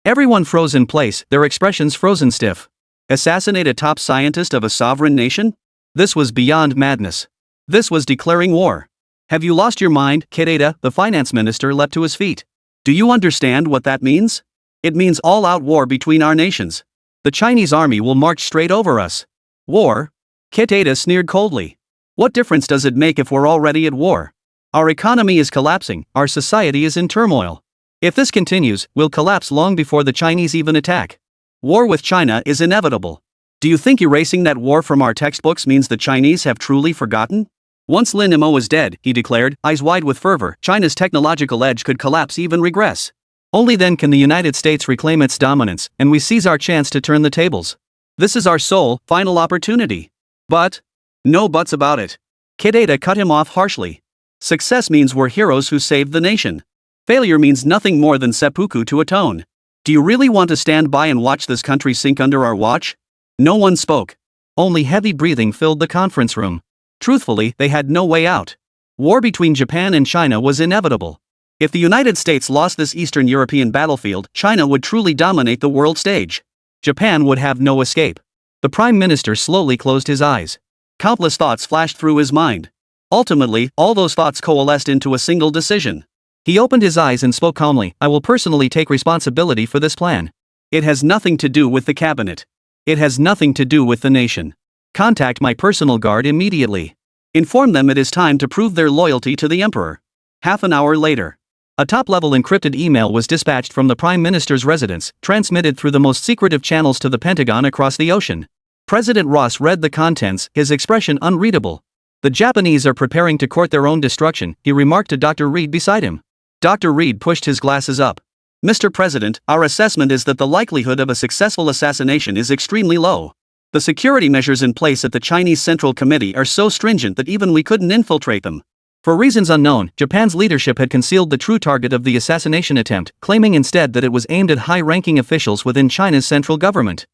Everyone froze in place, their expressions frozen stiff. Assassinate a top scientist of a sovereign nation? This was beyond madness. This was declaring war. Have you lost your mind, Kid-Ada? The finance minister leapt to his feet. Do you understand what that means? It means all-out war between our nations. The Chinese army will march straight over us. War? Kid-Ada sneered coldly. What difference does it make if we're already at war? Our economy is collapsing, our society is in turmoil. If this continues, we'll collapse long before the Chinese even attack. War with China is inevitable. Do you think erasing that war from our textbooks means the Chinese have truly forgotten? Once Lin Mo is dead, he declared, eyes wide with fervor, China's technological edge could collapse, even regress. Only then can the United States reclaim its dominance, and we seize our chance to turn the tables. This is our sole, final opportunity. But? No buts about it. Kid-Ada cut him off harshly. Success means we're heroes who saved the nation. Failure means nothing more than seppuku to atone. Do you really want to stand by and watch this country sink under our watch? No one spoke. Only heavy breathing filled the conference room. Truthfully, they had no way out. War between Japan and China was inevitable. If the United States lost this Eastern European battlefield, China would truly dominate the world stage. Japan would have no escape. The Prime Minister slowly closed his eyes. Countless thoughts flashed through his mind. Ultimately, all those thoughts coalesced into a single decision. He opened his eyes and spoke calmly. I will personally take responsibility for this plan. It has nothing to do with the cabinet. It has nothing to do with the nation. Contact my personal guard immediately. Inform them it is time to prove their loyalty to the emperor. Half an hour later, a top-level encrypted email was dispatched from the Prime Minister's residence, transmitted through the most secretive channels to the Pentagon across the ocean. President Ross read the contents, his expression unreadable. The Japanese are preparing to court their own destruction, he remarked to Dr. Reed beside him. Dr. Reed pushed his glasses up. Mr. President, our assessment is that the likelihood of a successful assassination is extremely low. The security measures in place at the Chinese Central Committee are so stringent that even we couldn't infiltrate them. For reasons unknown, Japan's leadership had concealed the true target of the assassination attempt, claiming instead that it was aimed at high-ranking officials within China's central government.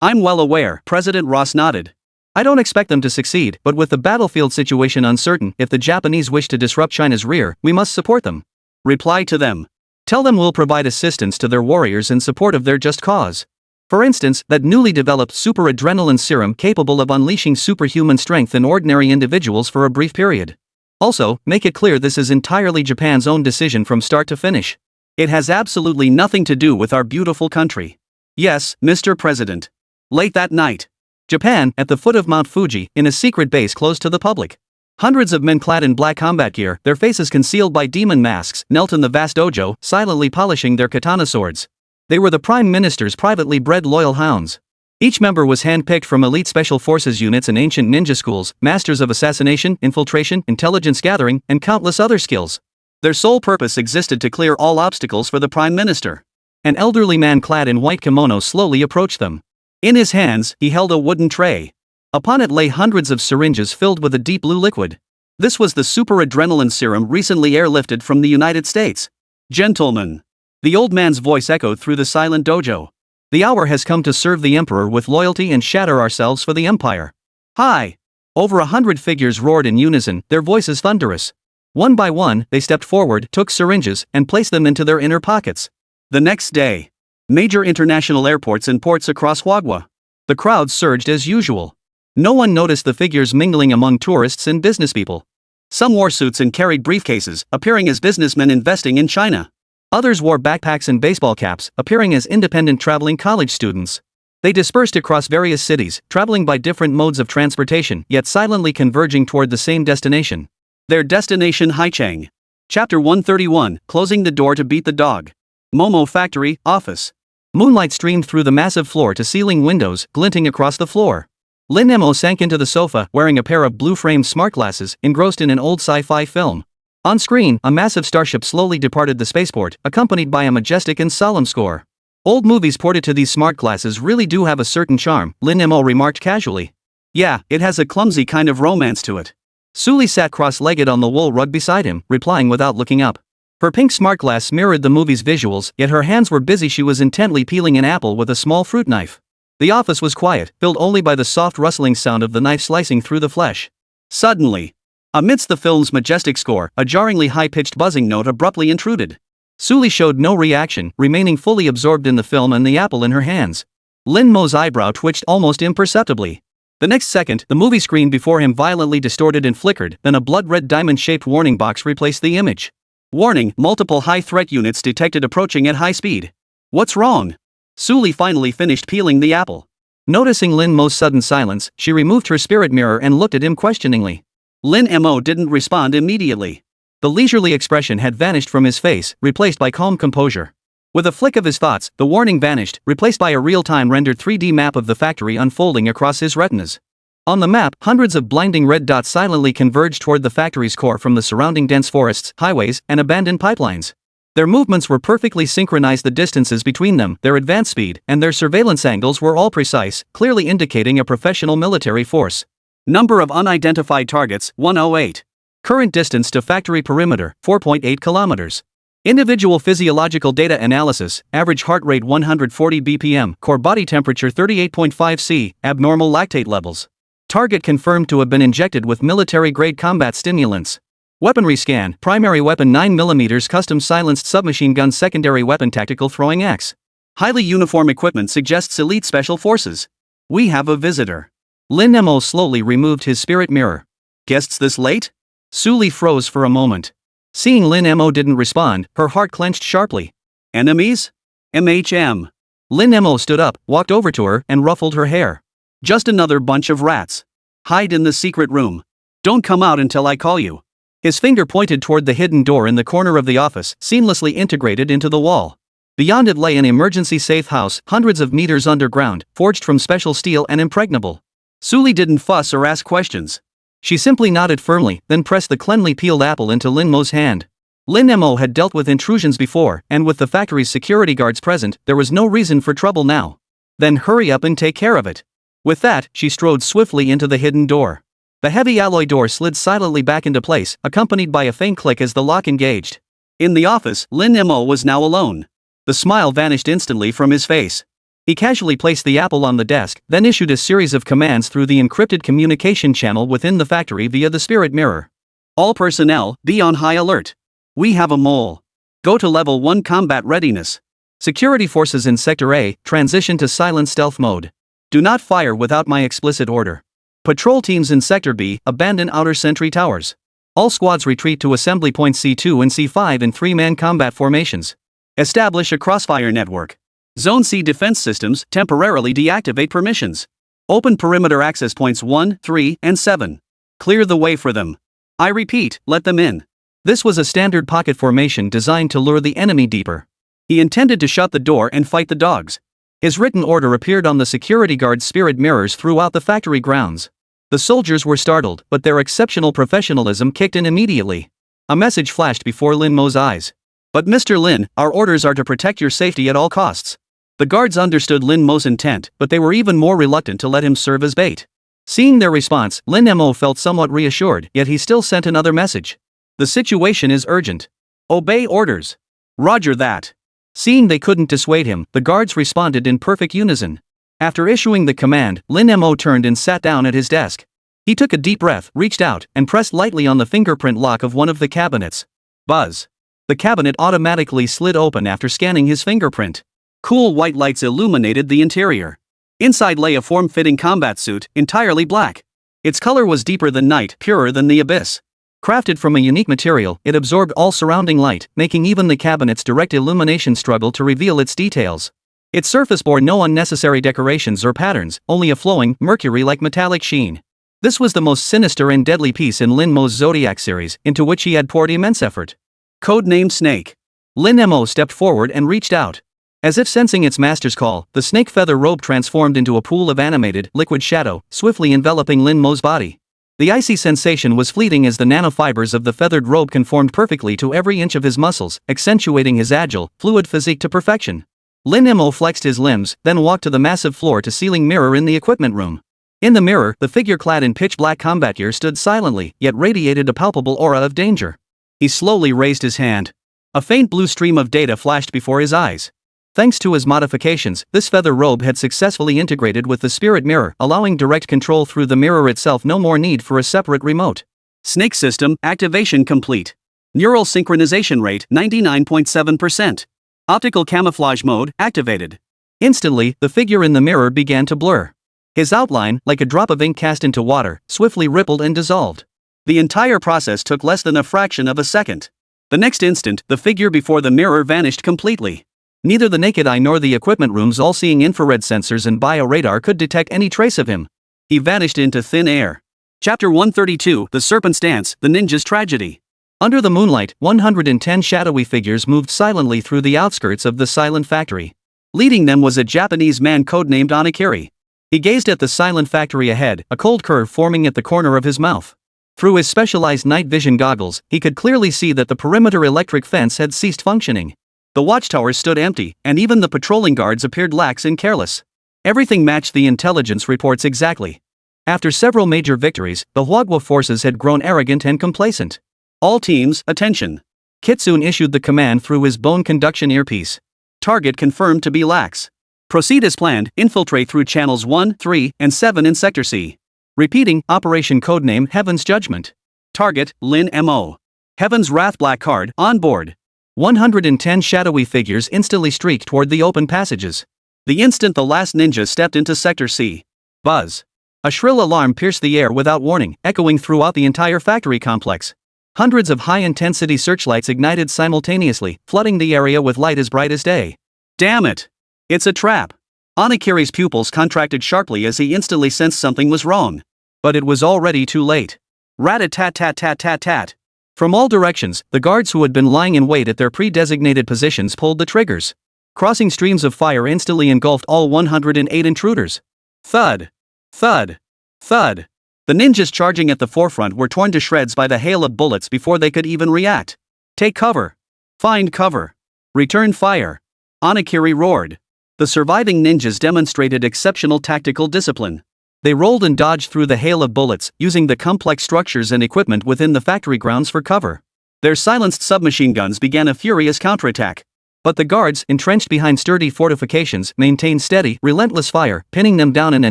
I'm well aware, President Ross nodded. I don't expect them to succeed, but with the battlefield situation uncertain, if the Japanese wish to disrupt China's rear, we must support them. Reply to them. Tell them we'll provide assistance to their warriors in support of their just cause. For instance, that newly developed super adrenaline serum capable of unleashing superhuman strength in ordinary individuals for a brief period. Also, make it clear this is entirely Japan's own decision from start to finish. It has absolutely nothing to do with our beautiful country. Yes, Mr. President. Late that night, Japan, at the foot of Mount Fuji, in a secret base closed to the public. Hundreds of men clad in black combat gear, their faces concealed by demon masks, knelt in the vast dojo, silently polishing their katana swords. They were the Prime Minister's privately bred loyal hounds. Each member was handpicked from elite special forces units and ancient ninja schools, masters of assassination, infiltration, intelligence gathering, and countless other skills. Their sole purpose existed to clear all obstacles for the Prime Minister. An elderly man clad in white kimono slowly approached them. In his hands, he held a wooden tray. Upon it lay hundreds of syringes filled with a deep blue liquid. This was the super adrenaline serum recently airlifted from the United States. Gentlemen. The old man's voice echoed through the silent dojo. The hour has come to serve the Emperor with loyalty and shatter ourselves for the Empire. Hi! Over 100 figures roared in unison, their voices thunderous. One by one, they stepped forward, took syringes, and placed them into their inner pockets. The next day, major international airports and ports across Huagua. The crowds surged as usual. No one noticed the figures mingling among tourists and businesspeople. Some wore suits and carried briefcases, appearing as businessmen investing in China. Others wore backpacks and baseball caps, appearing as independent traveling college students. They dispersed across various cities, traveling by different modes of transportation, yet silently converging toward the same destination. Their destination: Haicheng. Chapter 131, Closing the Door to Beat the Dog. Momo Factory, Office. Moonlight streamed through the massive floor-to-ceiling windows, glinting across the floor. Lin Mo sank into the sofa, wearing a pair of blue-framed smart glasses, engrossed in an old sci-fi film. On screen, a massive starship slowly departed the spaceport, accompanied by a majestic and solemn score. Old movies ported to these smart glasses really do have a certain charm, Lin Mo remarked casually. Yeah, it has a clumsy kind of romance to it. Suli sat cross-legged on the wool rug beside him, replying without looking up. Her pink smart glass mirrored the movie's visuals, yet her hands were busy. She was intently peeling an apple with a small fruit knife. The office was quiet, filled only by the soft rustling sound of the knife slicing through the flesh. Suddenly, amidst the film's majestic score, a jarringly high-pitched buzzing note abruptly intruded. Suli showed no reaction, remaining fully absorbed in the film and the apple in her hands. Lin Mo's eyebrow twitched almost imperceptibly. The next second, the movie screen before him violently distorted and flickered, then a blood-red diamond-shaped warning box replaced the image. Warning: multiple high-threat units detected approaching at high speed. What's wrong? Suli finally finished peeling the apple. Noticing Lin Mo's sudden silence, she removed her spirit mirror and looked at him questioningly. Lin Mo didn't respond immediately. The leisurely expression had vanished from his face, replaced by calm composure. With a flick of his thoughts, the warning vanished, replaced by a real-time rendered 3D map of the factory unfolding across his retinas. On the map, hundreds of blinding red dots silently converged toward the factory's core from the surrounding dense forests, highways, and abandoned pipelines. Their movements were perfectly synchronized. The distances between them, their advance speed, and their surveillance angles were all precise, clearly indicating a professional military force. Number of unidentified targets, 108. Current distance to factory perimeter, 4.8 kilometers. Individual physiological data analysis: average heart rate 140 bpm, core body temperature 38.5 C, abnormal lactate levels. Target confirmed to have been injected with military-grade combat stimulants. Weaponry scan: primary weapon 9mm custom silenced submachine gun, secondary weapon tactical throwing axe. Highly uniform equipment suggests elite special forces. We have a visitor. Lin Mo slowly removed his spirit mirror. Guests this late? Suli froze for a moment. Seeing Lin Mo didn't respond, her heart clenched sharply. Enemies? MHM. Lin Mo stood up, walked over to her, and ruffled her hair. Just another bunch of rats. Hide in the secret room. Don't come out until I call you. His finger pointed toward the hidden door in the corner of the office, seamlessly integrated into the wall. Beyond it lay an emergency safe house, hundreds of meters underground, forged from special steel and impregnable. Suli didn't fuss or ask questions. She simply nodded firmly, then pressed the cleanly peeled apple into Lin Mo's hand. Lin Mo had dealt with intrusions before, and with the factory's security guards present, there was no reason for trouble now. Then hurry up and take care of it. With that, she strode swiftly into the hidden door. The heavy alloy door slid silently back into place, accompanied by a faint click as the lock engaged. In the office, Lin Mo was now alone. The smile vanished instantly from his face. He casually placed the apple on the desk, then issued a series of commands through the encrypted communication channel within the factory via the spirit mirror. All personnel, be on high alert. We have a mole. Go to level 1 combat readiness. Security forces in Sector A, transition to silent stealth mode. Do not fire without my explicit order. Patrol teams in Sector B, abandon outer sentry towers. All squads retreat to assembly points C2 and C5 in 3-man combat formations. Establish a crossfire network. Zone C defense systems, temporarily deactivate permissions. Open perimeter access points 1, 3, and 7. Clear the way for them. I repeat, let them in. This was a standard pocket formation designed to lure the enemy deeper. He intended to shut the door and fight the dogs. His written order appeared on the security guard's spirit mirrors throughout the factory grounds. The soldiers were startled, but their exceptional professionalism kicked in immediately. A message flashed before Lin Mo's eyes. But Mr. Lin, our orders are to protect your safety at all costs. The guards understood Lin Mo's intent, but they were even more reluctant to let him serve as bait. Seeing their response, Lin Mo felt somewhat reassured, yet he still sent another message. The situation is urgent. Obey orders. Roger that. Seeing they couldn't dissuade him, the guards responded in perfect unison. After issuing the command, Lin Mo turned and sat down at his desk. He took a deep breath, reached out, and pressed lightly on the fingerprint lock of one of the cabinets. Buzz. The cabinet automatically slid open after scanning his fingerprint. Cool white lights illuminated the interior. Inside lay a form-fitting combat suit, entirely black. Its color was deeper than night, purer than the abyss. Crafted from a unique material, it absorbed all surrounding light, making even the cabinet's direct illumination struggle to reveal its details. Its surface bore no unnecessary decorations or patterns, only a flowing, mercury-like metallic sheen. This was the most sinister and deadly piece in Lin Mo's Zodiac series, into which he had poured immense effort. Codename Snake. Lin Mo stepped forward and reached out. As if sensing its master's call, the snake feather robe transformed into a pool of animated, liquid shadow, swiftly enveloping Lin Mo's body. The icy sensation was fleeting as the nanofibers of the feathered robe conformed perfectly to every inch of his muscles, accentuating his agile, fluid physique to perfection. Lin Mo flexed his limbs, then walked to the massive floor-to-ceiling mirror in the equipment room. In the mirror, the figure clad in pitch-black combat gear stood silently, yet radiated a palpable aura of danger. He slowly raised his hand. A faint blue stream of data flashed before his eyes. Thanks to his modifications, this feather robe had successfully integrated with the spirit mirror, allowing direct control through the mirror itself. No more need for a separate remote. Snake system activation complete. Neural synchronization rate 99.7%. Optical camouflage mode activated. Instantly, the figure in the mirror began to blur. His outline, like a drop of ink cast into water, swiftly rippled and dissolved. The entire process took less than a fraction of a second. The next instant, the figure before the mirror vanished completely. Neither the naked eye nor the equipment room's all-seeing infrared sensors and bioradar could detect any trace of him. He vanished into thin air. Chapter 132, The Serpent's Dance, The Ninja's Tragedy. Under the moonlight, 110 shadowy figures moved silently through the outskirts of the silent factory. Leading them was a Japanese man codenamed Anakiri. He gazed at the silent factory ahead, a cold curve forming at the corner of his mouth. Through his specialized night vision goggles, he could clearly see that the perimeter electric fence had ceased functioning. The watchtowers stood empty, and even the patrolling guards appeared lax and careless. Everything matched the intelligence reports exactly. After several major victories, the Huagua forces had grown arrogant and complacent. All teams, attention. Kitsune issued the command through his bone conduction earpiece. Target confirmed to be lax. Proceed as planned, infiltrate through channels 1, 3, and 7 in Sector C. Repeating, Operation Codename Heaven's Judgment. Target, Lin Mo. Heaven's Wrath Black Card, on board. 110 shadowy figures instantly streaked toward the open passages. The instant the last ninja stepped into Sector C. Buzz. A shrill alarm pierced the air without warning, echoing throughout the entire factory complex. Hundreds of high-intensity searchlights ignited simultaneously, flooding the area with light as bright as day. Damn it! It's a trap! Anakiri's pupils contracted sharply as he instantly sensed something was wrong. But it was already too late. Rat-a-tat-tat-tat-tat-tat. From all directions, the guards who had been lying in wait at their pre-designated positions pulled the triggers. Crossing streams of fire instantly engulfed all 108 intruders. Thud! Thud! Thud! The ninjas charging at the forefront were torn to shreds by the hail of bullets before they could even react. Take cover. Find cover. Return fire. Anakiri roared. The surviving ninjas demonstrated exceptional tactical discipline. They rolled and dodged through the hail of bullets, using the complex structures and equipment within the factory grounds for cover. Their silenced submachine guns began a furious counterattack. But the guards, entrenched behind sturdy fortifications, maintained steady, relentless fire, pinning them down in a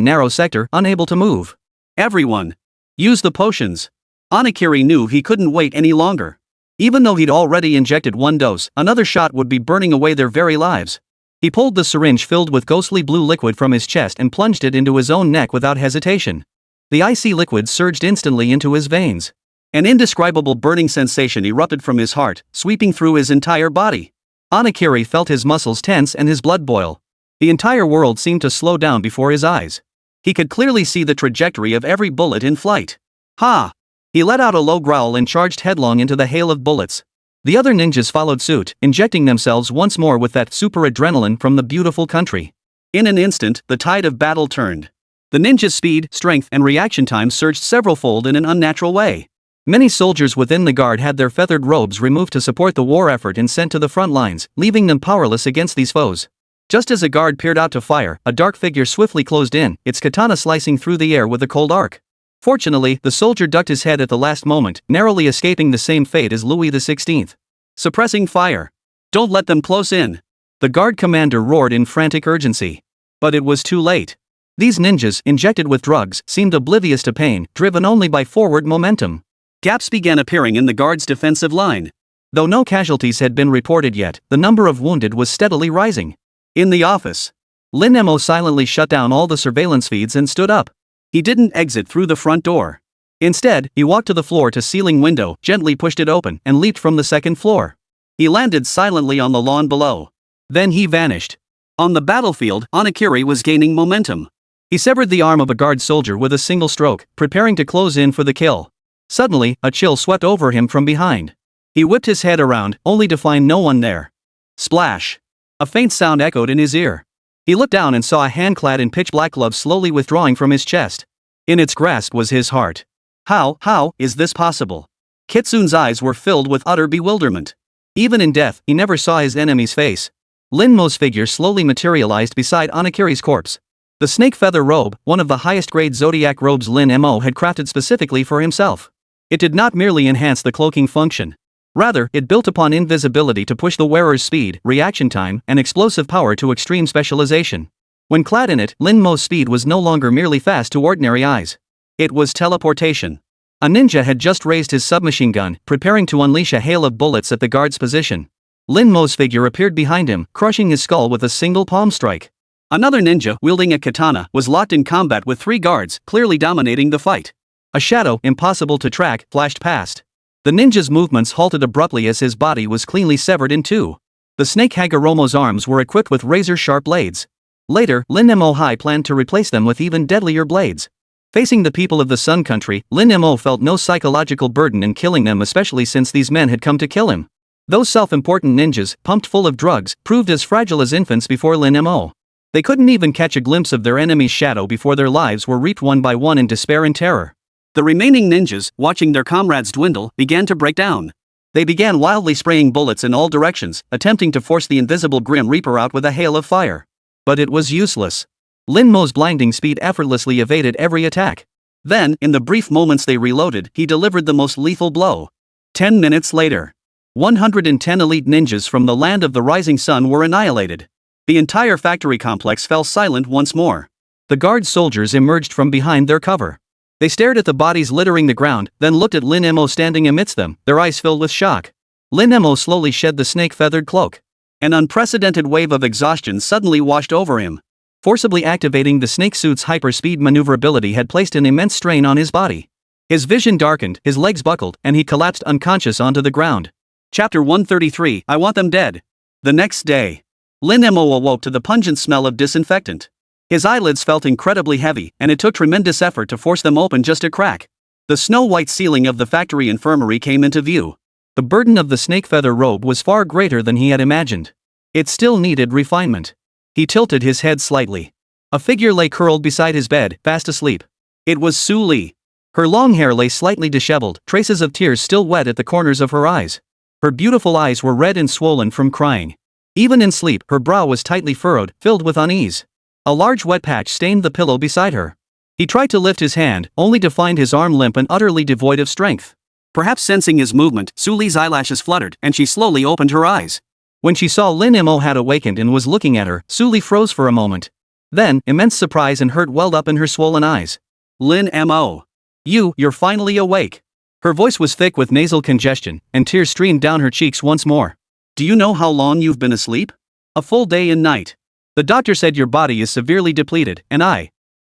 narrow sector, unable to move. Everyone. Use the potions. Anakiri knew he couldn't wait any longer. Even though he'd already injected one dose, another shot would be burning away their very lives. He pulled the syringe filled with ghostly blue liquid from his chest and plunged it into his own neck without hesitation. The icy liquid surged instantly into his veins. An indescribable burning sensation erupted from his heart, sweeping through his entire body. Anakiri felt his muscles tense and his blood boil. The entire world seemed to slow down before his eyes. He could clearly see the trajectory of every bullet in flight. Ha! He let out a low growl and charged headlong into the hail of bullets. The other ninjas followed suit, injecting themselves once more with that super adrenaline from the beautiful country. In an instant, the tide of battle turned. The ninjas' speed, strength, and reaction time surged several-fold in an unnatural way. Many soldiers within the guard had their feathered robes removed to support the war effort and sent to the front lines, leaving them powerless against these foes. Just as a guard peered out to fire, a dark figure swiftly closed in, its katana slicing through the air with a cold arc. Fortunately, the soldier ducked his head at the last moment, narrowly escaping the same fate as Louis XVI. Suppressing fire. Don't let them close in. The guard commander roared in frantic urgency. But it was too late. These ninjas, injected with drugs, seemed oblivious to pain, driven only by forward momentum. Gaps began appearing in the guard's defensive line. Though no casualties had been reported yet, the number of wounded was steadily rising. In the office, Lin Mo silently shut down all the surveillance feeds and stood up. He didn't exit through the front door. Instead, he walked to the floor-to-ceiling window, gently pushed it open, and leaped from the second floor. He landed silently on the lawn below. Then he vanished. On the battlefield, Anakiri was gaining momentum. He severed the arm of a guard soldier with a single stroke, preparing to close in for the kill. Suddenly, a chill swept over him from behind. He whipped his head around, only to find no one there. Splash! A faint sound echoed in his ear. He looked down and saw a hand clad in pitch-black gloves slowly withdrawing from his chest. In its grasp was his heart. How is this possible? Kitsune's eyes were filled with utter bewilderment. Even in death, he never saw his enemy's face. Lin Mo's figure slowly materialized beside Anakiri's corpse. The snake feather robe, one of the highest-grade zodiac robes Lin Mo had crafted specifically for himself. It did not merely enhance the cloaking function. Rather, it built upon invisibility to push the wearer's speed, reaction time, and explosive power to extreme specialization. When clad in it, Lin Mo's speed was no longer merely fast to ordinary eyes. It was teleportation. A ninja had just raised his submachine gun, preparing to unleash a hail of bullets at the guard's position. Lin Mo's figure appeared behind him, crushing his skull with a single palm strike. Another ninja, wielding a katana, was locked in combat with three guards, clearly dominating the fight. A shadow, impossible to track, flashed past. The ninja's movements halted abruptly as his body was cleanly severed in two. The snake Hagoromo's arms were equipped with razor-sharp blades. Later, Lin Mo planned to replace them with even deadlier blades. Facing the people of the Sun Country, Lin Mo felt no psychological burden in killing them, especially since these men had come to kill him. Those self-important ninjas, pumped full of drugs, proved as fragile as infants before Lin Mo. They couldn't even catch a glimpse of their enemy's shadow before their lives were reaped one by one in despair and terror. The remaining ninjas, watching their comrades dwindle, began to break down. They began wildly spraying bullets in all directions, attempting to force the invisible Grim Reaper out with a hail of fire. But it was useless. Lin Mo's blinding speed effortlessly evaded every attack. Then, in the brief moments they reloaded, he delivered the most lethal blow. 10 minutes later, 110 elite ninjas from the land of the rising sun were annihilated. The entire factory complex fell silent once more. The guard soldiers emerged from behind their cover. They stared at the bodies littering the ground, then looked at Lin Mo standing amidst them, their eyes filled with shock. Lin Mo slowly shed the snake-feathered cloak. An unprecedented wave of exhaustion suddenly washed over him. Forcibly activating the snake suit's hyper-speed maneuverability had placed an immense strain on his body. His vision darkened, his legs buckled, and he collapsed unconscious onto the ground. Chapter 133, I Want Them Dead. The next day, Lin Mo awoke to the pungent smell of disinfectant. His eyelids felt incredibly heavy, and it took tremendous effort to force them open just a crack. The snow-white ceiling of the factory infirmary came into view. The burden of the snake feather robe was far greater than he had imagined. It still needed refinement. He tilted his head slightly. A figure lay curled beside his bed, fast asleep. It was Su Li. Her long hair lay slightly disheveled, traces of tears still wet at the corners of her eyes. Her beautiful eyes were red and swollen from crying. Even in sleep, her brow was tightly furrowed, filled with unease. A large wet patch stained the pillow beside her. He tried to lift his hand, only to find his arm limp and utterly devoid of strength. Perhaps sensing his movement, Suli's eyelashes fluttered, and she slowly opened her eyes. When she saw Lin Mo had awakened and was looking at her, Suli froze for a moment. Then, immense surprise and hurt welled up in her swollen eyes. Lin Mo. You're finally awake. Her voice was thick with nasal congestion, and tears streamed down her cheeks once more. Do you know how long you've been asleep? A full day and night. The doctor said your body is severely depleted, and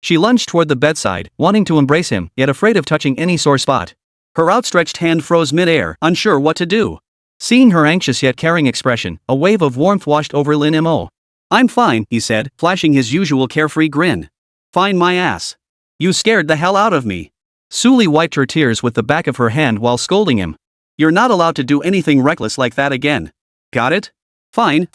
She lunged toward the bedside, wanting to embrace him, yet afraid of touching any sore spot. Her outstretched hand froze mid-air, unsure what to do. Seeing her anxious yet caring expression, a wave of warmth washed over Lin Mo. I'm fine, he said, flashing his usual carefree grin. Fine my ass. You scared the hell out of me. Suli wiped her tears with the back of her hand while scolding him. You're not allowed to do anything reckless like that again. Got it? Fine.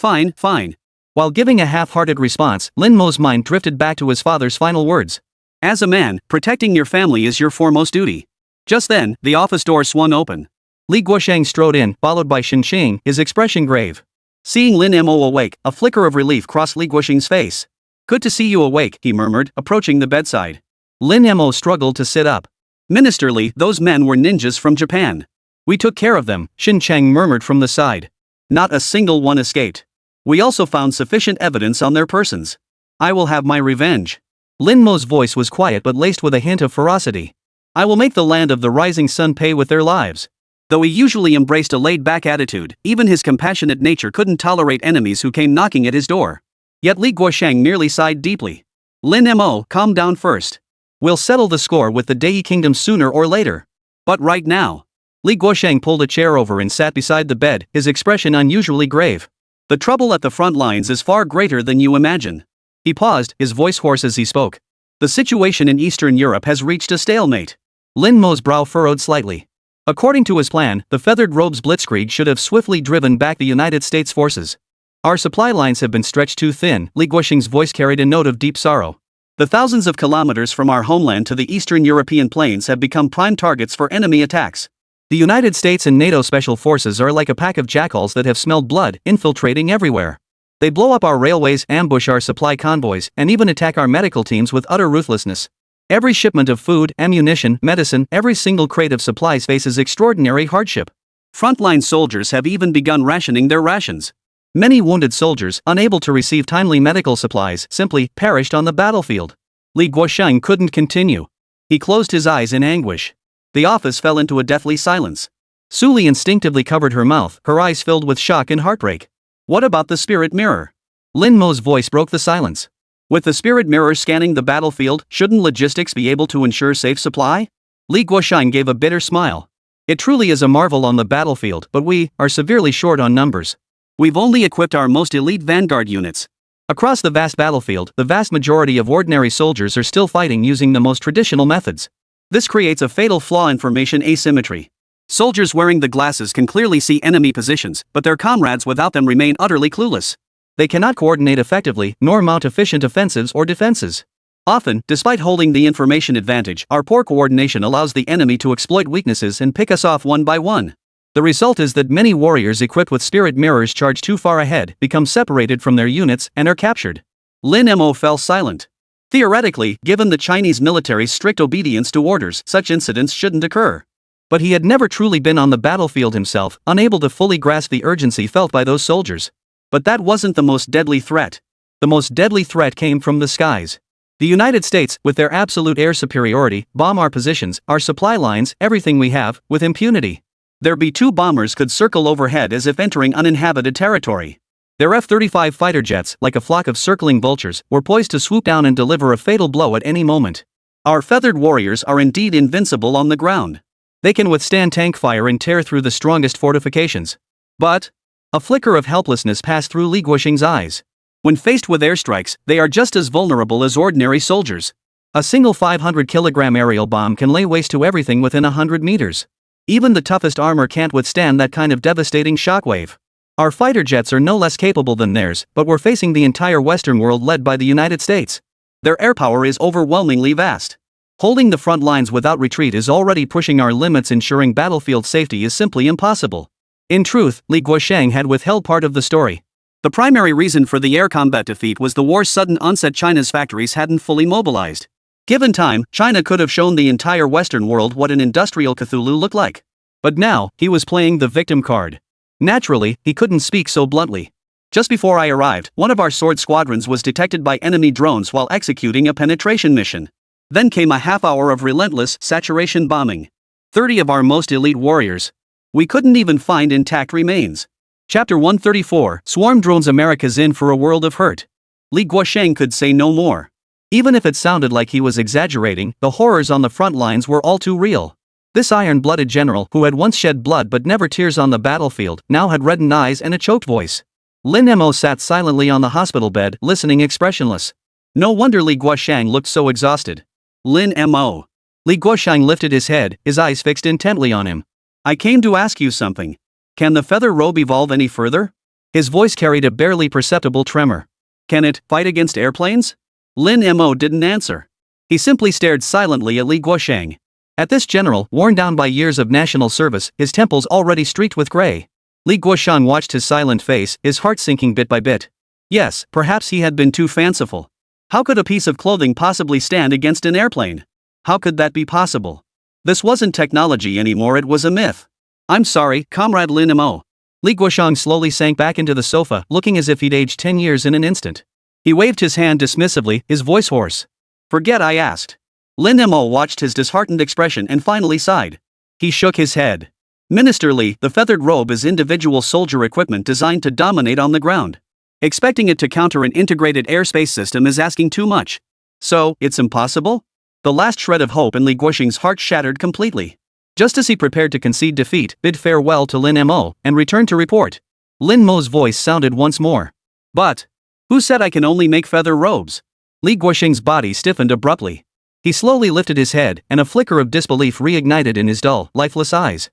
While giving a half-hearted response, Lin Mo's mind drifted back to his father's final words. As a man, protecting your family is your foremost duty. Just then, the office door swung open. Li Guosheng strode in, followed by Shen Qing, his expression grave. Seeing Lin Mo awake, a flicker of relief crossed Li Guosheng's face. Good to see you awake, he murmured, approaching the bedside. Lin Mo struggled to sit up. Ministerly, those men were ninjas from Japan. We took care of them, Shin Cheng murmured from the side. Not a single one escaped. We also found sufficient evidence on their persons. I will have my revenge. Lin Mo's voice was quiet but laced with a hint of ferocity. I will make the land of the rising sun pay with their lives. Though he usually embraced a laid-back attitude, even his compassionate nature couldn't tolerate enemies who came knocking at his door. Yet Li Guosheng merely sighed deeply. Lin Mo, calm down first. We'll settle the score with the Dei Kingdom sooner or later. But right now. Li Guosheng pulled a chair over and sat beside the bed, his expression unusually grave. The trouble at the front lines is far greater than you imagine. He paused, his voice hoarse as he spoke. The situation in Eastern Europe has reached a stalemate. Lin Mo's brow furrowed slightly. According to his plan, the Feathered Robes Blitzkrieg should have swiftly driven back the United States forces. Our supply lines have been stretched too thin, Li Guosheng's voice carried a note of deep sorrow. The thousands of kilometers from our homeland to the Eastern European plains have become prime targets for enemy attacks. The United States and NATO special forces are like a pack of jackals that have smelled blood, infiltrating everywhere. They blow up our railways, ambush our supply convoys, and even attack our medical teams with utter ruthlessness. Every shipment of food, ammunition, medicine, every single crate of supplies faces extraordinary hardship. Frontline soldiers have even begun rationing their rations. Many wounded soldiers, unable to receive timely medical supplies, simply perished on the battlefield. Li Guosheng couldn't continue. He closed his eyes in anguish. The office fell into a deathly silence. Suli instinctively covered her mouth, her eyes filled with shock and heartbreak. What about the spirit mirror? Lin Mo's voice broke the silence. With the spirit mirror scanning the battlefield, shouldn't logistics be able to ensure safe supply? Li Guosheng gave a bitter smile. It truly is a marvel on the battlefield, but we are severely short on numbers. We've only equipped our most elite vanguard units. Across the vast battlefield, the vast majority of ordinary soldiers are still fighting using the most traditional methods. This creates a fatal flaw in information asymmetry. Soldiers wearing the glasses can clearly see enemy positions, but their comrades without them remain utterly clueless. They cannot coordinate effectively, nor mount efficient offensives or defenses. Often, despite holding the information advantage, our poor coordination allows the enemy to exploit weaknesses and pick us off one by one. The result is that many warriors equipped with spirit mirrors charge too far ahead, become separated from their units, and are captured. Lin Mo fell silent. Theoretically, given the Chinese military's strict obedience to orders, such incidents shouldn't occur. But he had never truly been on the battlefield himself, unable to fully grasp the urgency felt by those soldiers. But that wasn't the most deadly threat. The most deadly threat came from the skies. The United States, with their absolute air superiority, bomb our positions, our supply lines, everything we have, with impunity. Their B-2 bombers could circle overhead as if entering uninhabited territory. Their F-35 fighter jets, like a flock of circling vultures, were poised to swoop down and deliver a fatal blow at any moment. Our feathered warriors are indeed invincible on the ground. They can withstand tank fire and tear through the strongest fortifications. But a flicker of helplessness passed through Li Guosheng's eyes. When faced with airstrikes, they are just as vulnerable as ordinary soldiers. A single 500-kilogram aerial bomb can lay waste to everything within 100 meters. Even the toughest armor can't withstand that kind of devastating shockwave. Our fighter jets are no less capable than theirs, but we're facing the entire Western world led by the United States. Their air power is overwhelmingly vast. Holding the front lines without retreat is already pushing our limits. Ensuring battlefield safety is simply impossible. In truth, Li Guosheng had withheld part of the story. The primary reason for the air combat defeat was the war's sudden onset. China's factories hadn't fully mobilized. Given time, China could have shown the entire Western world what an industrial Cthulhu looked like. But now, he was playing the victim card. Naturally, he couldn't speak so bluntly. Just before I arrived, one of our sword squadrons was detected by enemy drones while executing a penetration mission. Then came a half hour of relentless saturation bombing. 30 of our most elite warriors. We couldn't even find intact remains. Chapter 134, Swarm Drones. America's in for a world of hurt. Li Guosheng could say no more. Even if it sounded like he was exaggerating, the horrors on the front lines were all too real. This iron-blooded general, who had once shed blood but never tears on the battlefield, now had reddened eyes and a choked voice. Lin Mo sat silently on the hospital bed, listening expressionless. No wonder Li Guosheng looked so exhausted. Lin Mo. Li Guosheng lifted his head, his eyes fixed intently on him. I came to ask you something. Can the feather robe evolve any further? His voice carried a barely perceptible tremor. Can it fight against airplanes? Lin Mo didn't answer. He simply stared silently at Li Guosheng. At this general, worn down by years of national service, his temples already streaked with gray. Li Guosheng watched his silent face, his heart sinking bit by bit. Yes, perhaps he had been too fanciful. How could a piece of clothing possibly stand against an airplane? How could that be possible? This wasn't technology anymore, it was a myth. I'm sorry, Comrade Lin Mo. Li Guosheng slowly sank back into the sofa, looking as if he'd aged 10 years in an instant. He waved his hand dismissively, his voice hoarse. Forget I asked. Lin Mo watched his disheartened expression and finally sighed. He shook his head. Minister Li, the feathered robe is individual soldier equipment designed to dominate on the ground. Expecting it to counter an integrated airspace system is asking too much. So, it's impossible? The last shred of hope in Li Guosheng's heart shattered completely. Just as he prepared to concede defeat, bid farewell to Lin Mo, and return to report, Lin Mo's voice sounded once more. But, who said I can only make feather robes? Li Guosheng's body stiffened abruptly. He slowly lifted his head, and a flicker of disbelief reignited in his dull, lifeless eyes.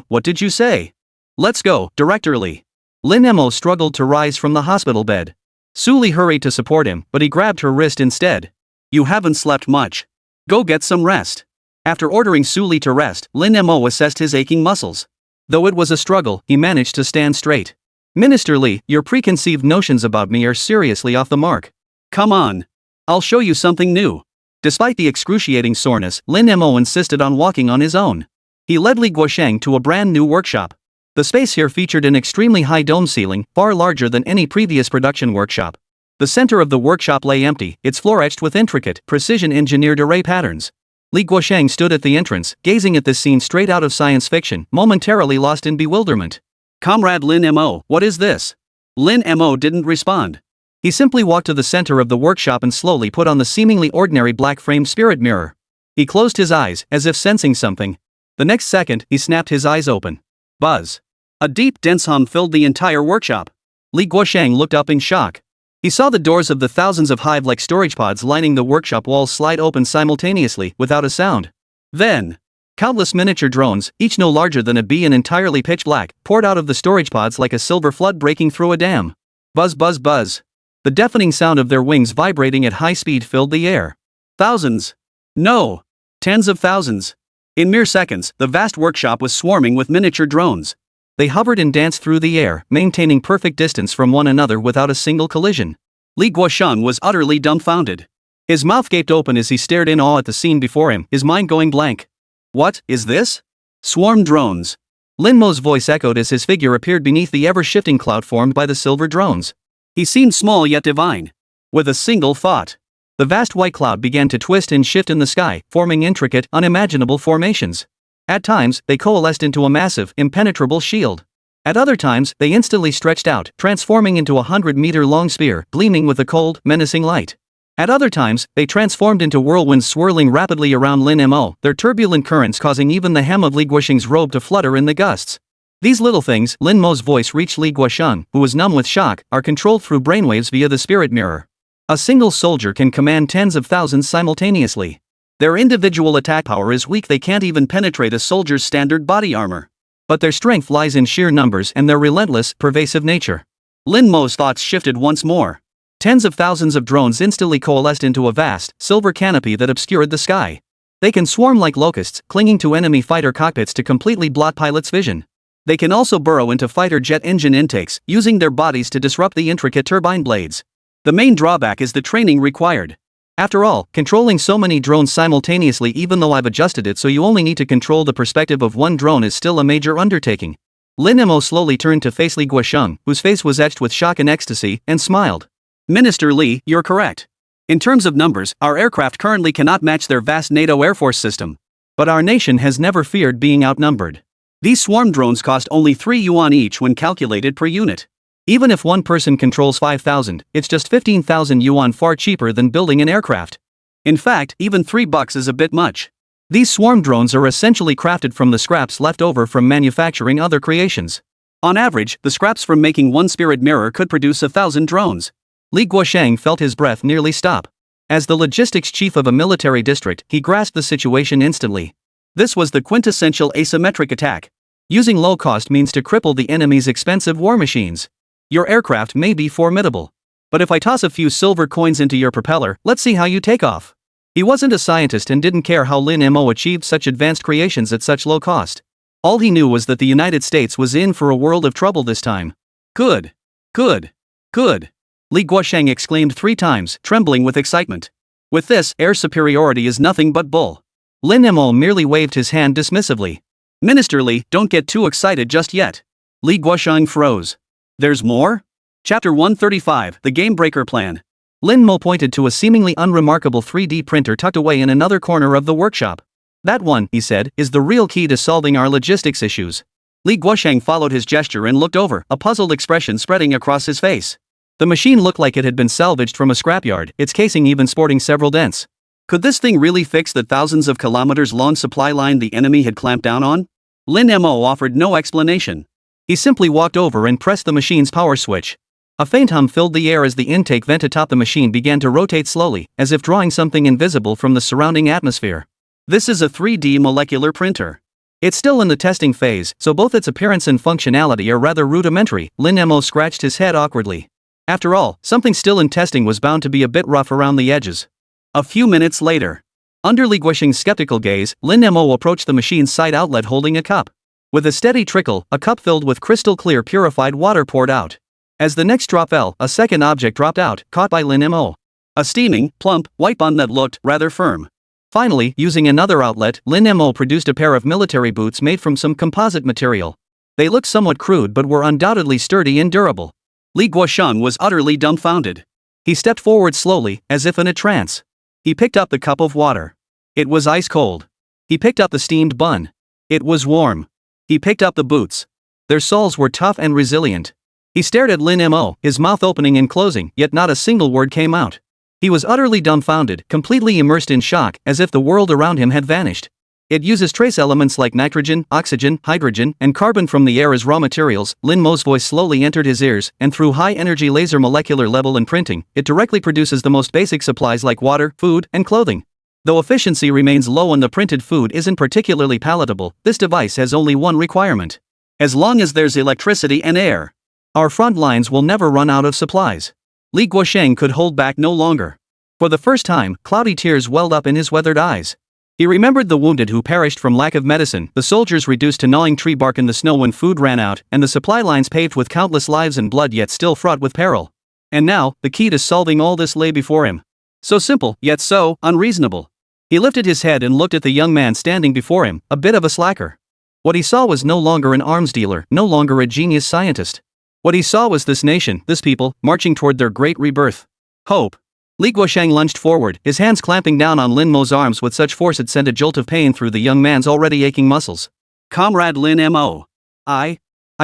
What did you say? Let's go, Director Li. Lin Mo struggled to rise from the hospital bed. Su Li hurried to support him, but he grabbed her wrist instead. You haven't slept much. Go get some rest. After ordering Su Li to rest, Lin Mo assessed his aching muscles. Though it was a struggle, he managed to stand straight. Minister Li, your preconceived notions about me are seriously off the mark. Come on. I'll show you something new. Despite the excruciating soreness, Lin Mo insisted on walking on his own. He led Li Guosheng to a brand new workshop. The space here featured an extremely high dome ceiling, far larger than any previous production workshop. The center of the workshop lay empty, its floor etched with intricate, precision-engineered array patterns. Li Guosheng stood at the entrance, gazing at this scene straight out of science fiction, momentarily lost in bewilderment. Comrade Lin Mo, what is this? Lin Mo didn't respond. He simply walked to the center of the workshop and slowly put on the seemingly ordinary black-framed spirit mirror. He closed his eyes, as if sensing something. The next second, he snapped his eyes open. Buzz. A deep, dense hum filled the entire workshop. Li Guosheng looked up in shock. He saw the doors of the thousands of hive-like storage pods lining the workshop walls slide open simultaneously, without a sound. Then, countless miniature drones, each no larger than a bee and entirely pitch black, poured out of the storage pods like a silver flood breaking through a dam. Buzz, buzz, buzz. The deafening sound of their wings vibrating at high speed filled the air. Thousands. No. Tens of thousands. In mere seconds, the vast workshop was swarming with miniature drones. They hovered and danced through the air, maintaining perfect distance from one another without a single collision. Li Guosheng was utterly dumbfounded. His mouth gaped open as he stared in awe at the scene before him, his mind going blank. What is this? Swarm drones. Lin Mo's voice echoed as his figure appeared beneath the ever-shifting cloud formed by the silver drones. He seemed small yet divine. With a single thought, the vast white cloud began to twist and shift in the sky, forming intricate, unimaginable formations. At times, they coalesced into a massive, impenetrable shield. At other times, they instantly stretched out, transforming into a 100-meter-long spear, gleaming with a cold, menacing light. At other times, they transformed into whirlwinds swirling rapidly around Lin Mo, their turbulent currents causing even the hem of Li Guosheng's robe to flutter in the gusts. These little things, Lin Mo's voice reached Li Guosheng, who was numb with shock, are controlled through brainwaves via the spirit mirror. A single soldier can command tens of thousands simultaneously. Their individual attack power is weak, they can't even penetrate a soldier's standard body armor. But their strength lies in sheer numbers and their relentless, pervasive nature. Lin Mo's thoughts shifted once more. Tens of thousands of drones instantly coalesced into a vast, silver canopy that obscured the sky. They can swarm like locusts, clinging to enemy fighter cockpits to completely blot pilots' vision. They can also burrow into fighter jet engine intakes, using their bodies to disrupt the intricate turbine blades. The main drawback is the training required. After all, controlling so many drones simultaneously, even though I've adjusted it so you only need to control the perspective of one drone, is still a major undertaking. Lin Mo slowly turned to face Li Guosheng, whose face was etched with shock and ecstasy, and smiled. Minister Li, you're correct. In terms of numbers, our aircraft currently cannot match their vast NATO Air Force system. But our nation has never feared being outnumbered. These swarm drones cost only 3 yuan each when calculated per unit. Even if one person controls 5,000, it's just 15,000 yuan, far cheaper than building an aircraft. In fact, even $3 is a bit much. These swarm drones are essentially crafted from the scraps left over from manufacturing other creations. On average, the scraps from making one spirit mirror could produce 1,000 drones. Li Guosheng felt his breath nearly stop. As the logistics chief of a military district, he grasped the situation instantly. This was the quintessential asymmetric attack. Using low-cost means to cripple the enemy's expensive war machines. Your aircraft may be formidable. But if I toss a few silver coins into your propeller, let's see how you take off. He wasn't a scientist and didn't care how Lin Mo achieved such advanced creations at such low cost. All he knew was that the United States was in for a world of trouble this time. Good. Good. Good. Li Guosheng exclaimed 3 times, trembling with excitement. With this, air superiority is nothing but bull. Lin Mo merely waved his hand dismissively. Minister Li, don't get too excited just yet. Li Guosheng froze. There's more? Chapter 135, The Game Breaker Plan. Lin Mo pointed to a seemingly unremarkable 3D printer tucked away in another corner of the workshop. That one, he said, is the real key to solving our logistics issues. Li Guosheng followed his gesture and looked over, a puzzled expression spreading across his face. The machine looked like it had been salvaged from a scrapyard, its casing even sporting several dents. Could this thing really fix the thousands of kilometers long supply line the enemy had clamped down on? Lin Mo offered no explanation. He simply walked over and pressed the machine's power switch. A faint hum filled the air as the intake vent atop the machine began to rotate slowly, as if drawing something invisible from the surrounding atmosphere. This is a 3D molecular printer. It's still in the testing phase, so both its appearance and functionality are rather rudimentary. Lin Mo scratched his head awkwardly. After all, something still in testing was bound to be a bit rough around the edges. A few minutes later, under Li Guosheng's skeptical gaze, Lin Mo approached the machine's side outlet holding a cup. With a steady trickle, a cup filled with crystal clear purified water poured out. As the next drop fell, a second object dropped out, caught by Lin Mo. A steaming, plump, white bun that looked rather firm. Finally, using another outlet, Lin Mo produced a pair of military boots made from some composite material. They looked somewhat crude but were undoubtedly sturdy and durable. Li Guosheng was utterly dumbfounded. He stepped forward slowly, as if in a trance. He picked up the cup of water. It was ice cold. He picked up the steamed bun. It was warm. He picked up the boots. Their soles were tough and resilient. He stared at Lin Mo, his mouth opening and closing, yet not a single word came out. He was utterly dumbfounded, completely immersed in shock, as if the world around him had vanished. It uses trace elements like nitrogen, oxygen, hydrogen, and carbon from the air as raw materials. Lin Mo's voice slowly entered his ears, and through high-energy laser molecular level and printing, it directly produces the most basic supplies like water, food, and clothing. Though efficiency remains low and the printed food isn't particularly palatable, this device has only one requirement. As long as there's electricity and air, our front lines will never run out of supplies. Li Guosheng could hold back no longer. For the first time, cloudy tears welled up in his weathered eyes. He remembered the wounded who perished from lack of medicine, the soldiers reduced to gnawing tree bark in the snow when food ran out, and the supply lines paved with countless lives and blood yet still fraught with peril. And now, the key to solving all this lay before him. So simple, yet so unreasonable. He lifted his head and looked at the young man standing before him, a bit of a slacker. What he saw was no longer an arms dealer, no longer a genius scientist. What he saw was this nation, this people, marching toward their great rebirth. Hope. Li Guosheng lunged forward, his hands clamping down on Lin Mo's arms with such force it sent a jolt of pain through the young man's already aching muscles. Comrade Lin Mo. I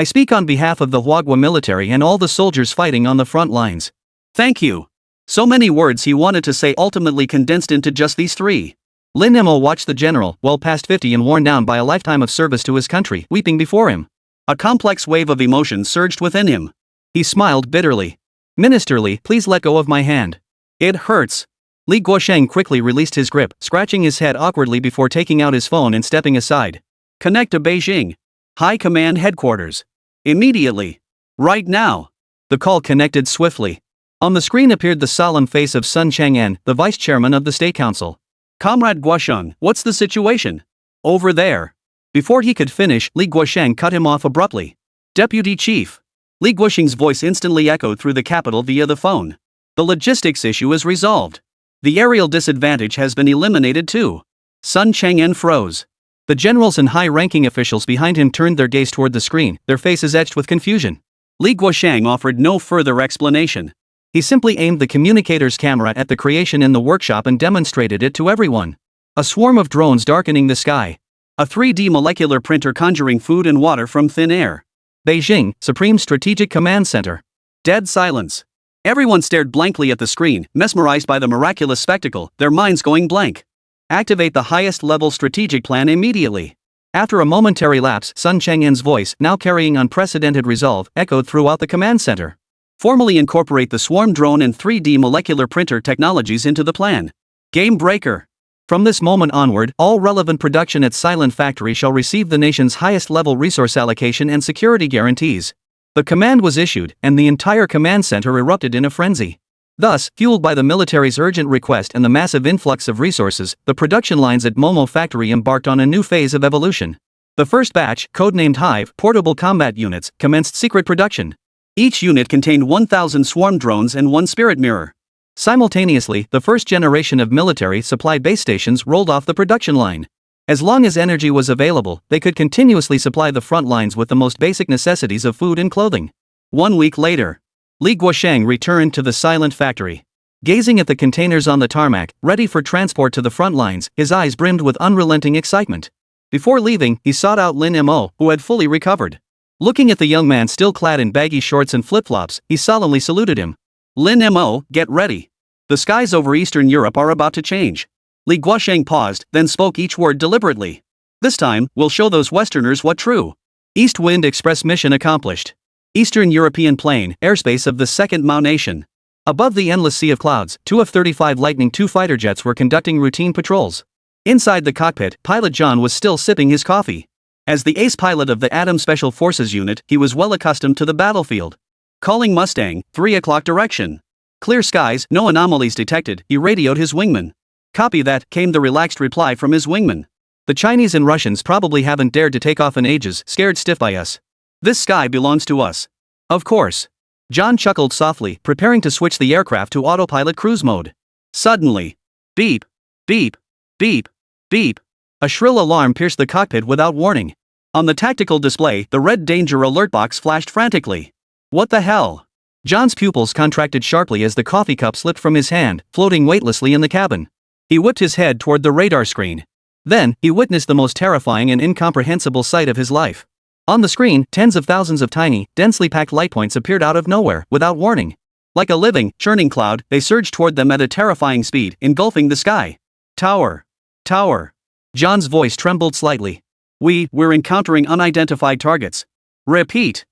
speak on behalf of the Huagua military and all the soldiers fighting on the front lines. Thank you. So many words he wanted to say ultimately condensed into just these 3. Lin Mo watched the general, well past 50 and worn down by a lifetime of service to his country, weeping before him. A complex wave of emotion surged within him. He smiled bitterly. Minister Li, please let go of my hand. It hurts. Li Guosheng quickly released his grip, scratching his head awkwardly before taking out his phone and stepping aside. Connect to Beijing. High Command Headquarters. Immediately. Right now. The call connected swiftly. On the screen appeared the solemn face of Sun Chang'an, the vice chairman of the State Council. Comrade Guosheng, what's the situation? Over there. Before he could finish, Li Guosheng cut him off abruptly. Deputy Chief. Li Guosheng's voice instantly echoed through the capital via the phone. The logistics issue is resolved. The aerial disadvantage has been eliminated too. Sun Chang'en froze. The generals and high-ranking officials behind him turned their gaze toward the screen, their faces etched with confusion. Li Guosheng offered no further explanation. He simply aimed the communicator's camera at the creation in the workshop and demonstrated it to everyone. A swarm of drones darkening the sky. A 3D molecular printer conjuring food and water from thin air. Beijing, Supreme Strategic Command Center. Dead silence. Everyone stared blankly at the screen, mesmerized by the miraculous spectacle, their minds going blank. Activate the highest-level strategic plan immediately. After a momentary lapse, Sun Chang'en's voice, now carrying unprecedented resolve, echoed throughout the command center. Formally incorporate the swarm drone and 3D molecular printer technologies into the plan. Game breaker. From this moment onward, all relevant production at Silent Factory shall receive the nation's highest-level resource allocation and security guarantees. The command was issued, and the entire command center erupted in a frenzy. Thus, fueled by the military's urgent request and the massive influx of resources, the production lines at Momo Factory embarked on a new phase of evolution. The first batch, codenamed Hive, portable combat units, commenced secret production. Each unit contained 1,000 swarm drones and 1 spirit mirror. Simultaneously, the first generation of military-supplied base stations rolled off the production line. As long as energy was available, they could continuously supply the front lines with the most basic necessities of food and clothing. 1 week later, Li Guosheng returned to the Silent Factory. Gazing at the containers on the tarmac, ready for transport to the front lines, his eyes brimmed with unrelenting excitement. Before leaving, he sought out Lin Mo, who had fully recovered. Looking at the young man still clad in baggy shorts and flip-flops, he solemnly saluted him. Lin Mo, get ready. The skies over Eastern Europe are about to change. Li Guosheng paused, then spoke each word deliberately. This time, we'll show those Westerners what true. East Wind Express mission accomplished. Eastern European plain, airspace of the Second Mao Nation. Above the endless sea of clouds, 2 F-35 Lightning II fighter jets were conducting routine patrols. Inside the cockpit, pilot John was still sipping his coffee. As the ace pilot of the Atom Special Forces unit, he was well accustomed to the battlefield. Calling Mustang, 3 o'clock direction. Clear skies, no anomalies detected, he radioed his wingman. Copy that, came the relaxed reply from his wingman. The Chinese and Russians probably haven't dared to take off in ages, scared stiff by us. This sky belongs to us. Of course. John chuckled softly, preparing to switch the aircraft to autopilot cruise mode. Suddenly. Beep. Beep. Beep. Beep. A shrill alarm pierced the cockpit without warning. On the tactical display, the red danger alert box flashed frantically. What the hell? John's pupils contracted sharply as the coffee cup slipped from his hand, floating weightlessly in the cabin. He whipped his head toward the radar screen. Then, he witnessed the most terrifying and incomprehensible sight of his life. On the screen, tens of thousands of tiny, densely packed light points appeared out of nowhere, without warning. Like a living, churning cloud, they surged toward them at a terrifying speed, engulfing the sky. Tower. Tower. John's voice trembled slightly. We're encountering unidentified targets. Repeat.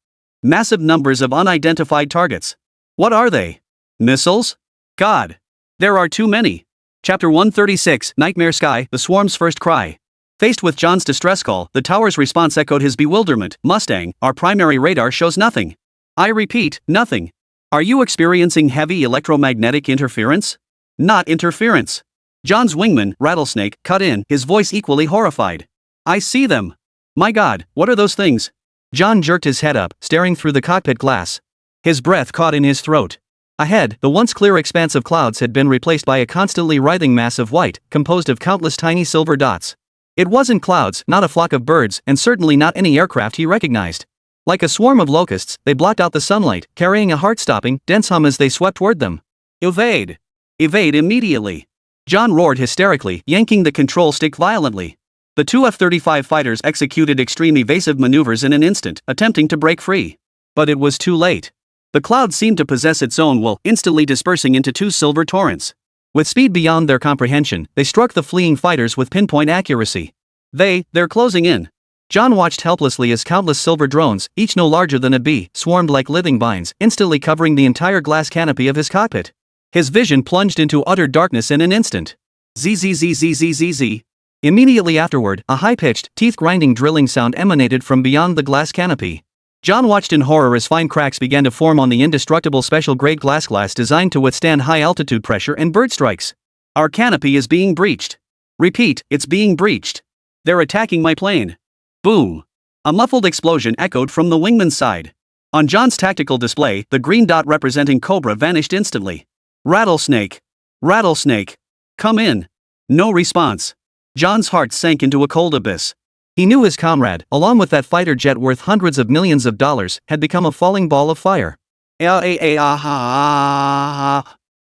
Massive numbers of unidentified targets. What are they? Missiles? God. There are too many. Chapter 136, Nightmare Sky, the Swarm's First Cry. Faced with John's distress call, the tower's response echoed his bewilderment. Mustang, our primary radar shows nothing. I repeat, nothing. Are you experiencing heavy electromagnetic interference? Not interference. John's wingman, Rattlesnake, cut in, his voice equally horrified. I see them. My God, what are those things? John jerked his head up, staring through the cockpit glass. His breath caught in his throat. Ahead, the once clear expanse of clouds had been replaced by a constantly writhing mass of white, composed of countless tiny silver dots. It wasn't clouds, not a flock of birds, and certainly not any aircraft he recognized. Like a swarm of locusts, they blocked out the sunlight, carrying a heart-stopping, dense hum as they swept toward them. Evade! Evade immediately! John roared hysterically, yanking the control stick violently. The 2 F-35 fighters executed extreme evasive maneuvers in an instant, attempting to break free. But it was too late. The cloud seemed to possess its own will, instantly dispersing into 2 silver torrents. With speed beyond their comprehension, they struck the fleeing fighters with pinpoint accuracy. They're closing in. John watched helplessly as countless silver drones, each no larger than a bee, swarmed like living vines, instantly covering the entire glass canopy of his cockpit. His vision plunged into utter darkness in an instant. Zzzzzzzzz. Immediately afterward, a high-pitched, teeth-grinding drilling sound emanated from beyond the glass canopy. John watched in horror as fine cracks began to form on the indestructible special-grade glass designed to withstand high-altitude pressure and bird strikes. Our canopy is being breached. Repeat, it's being breached. They're attacking my plane. Boom! A muffled explosion echoed from the wingman's side. On John's tactical display, the green dot representing Cobra vanished instantly. Rattlesnake! Rattlesnake! Come in! No response. John's heart sank into a cold abyss. He knew his comrade, along with that fighter jet worth hundreds of millions of dollars, had become a falling ball of fire.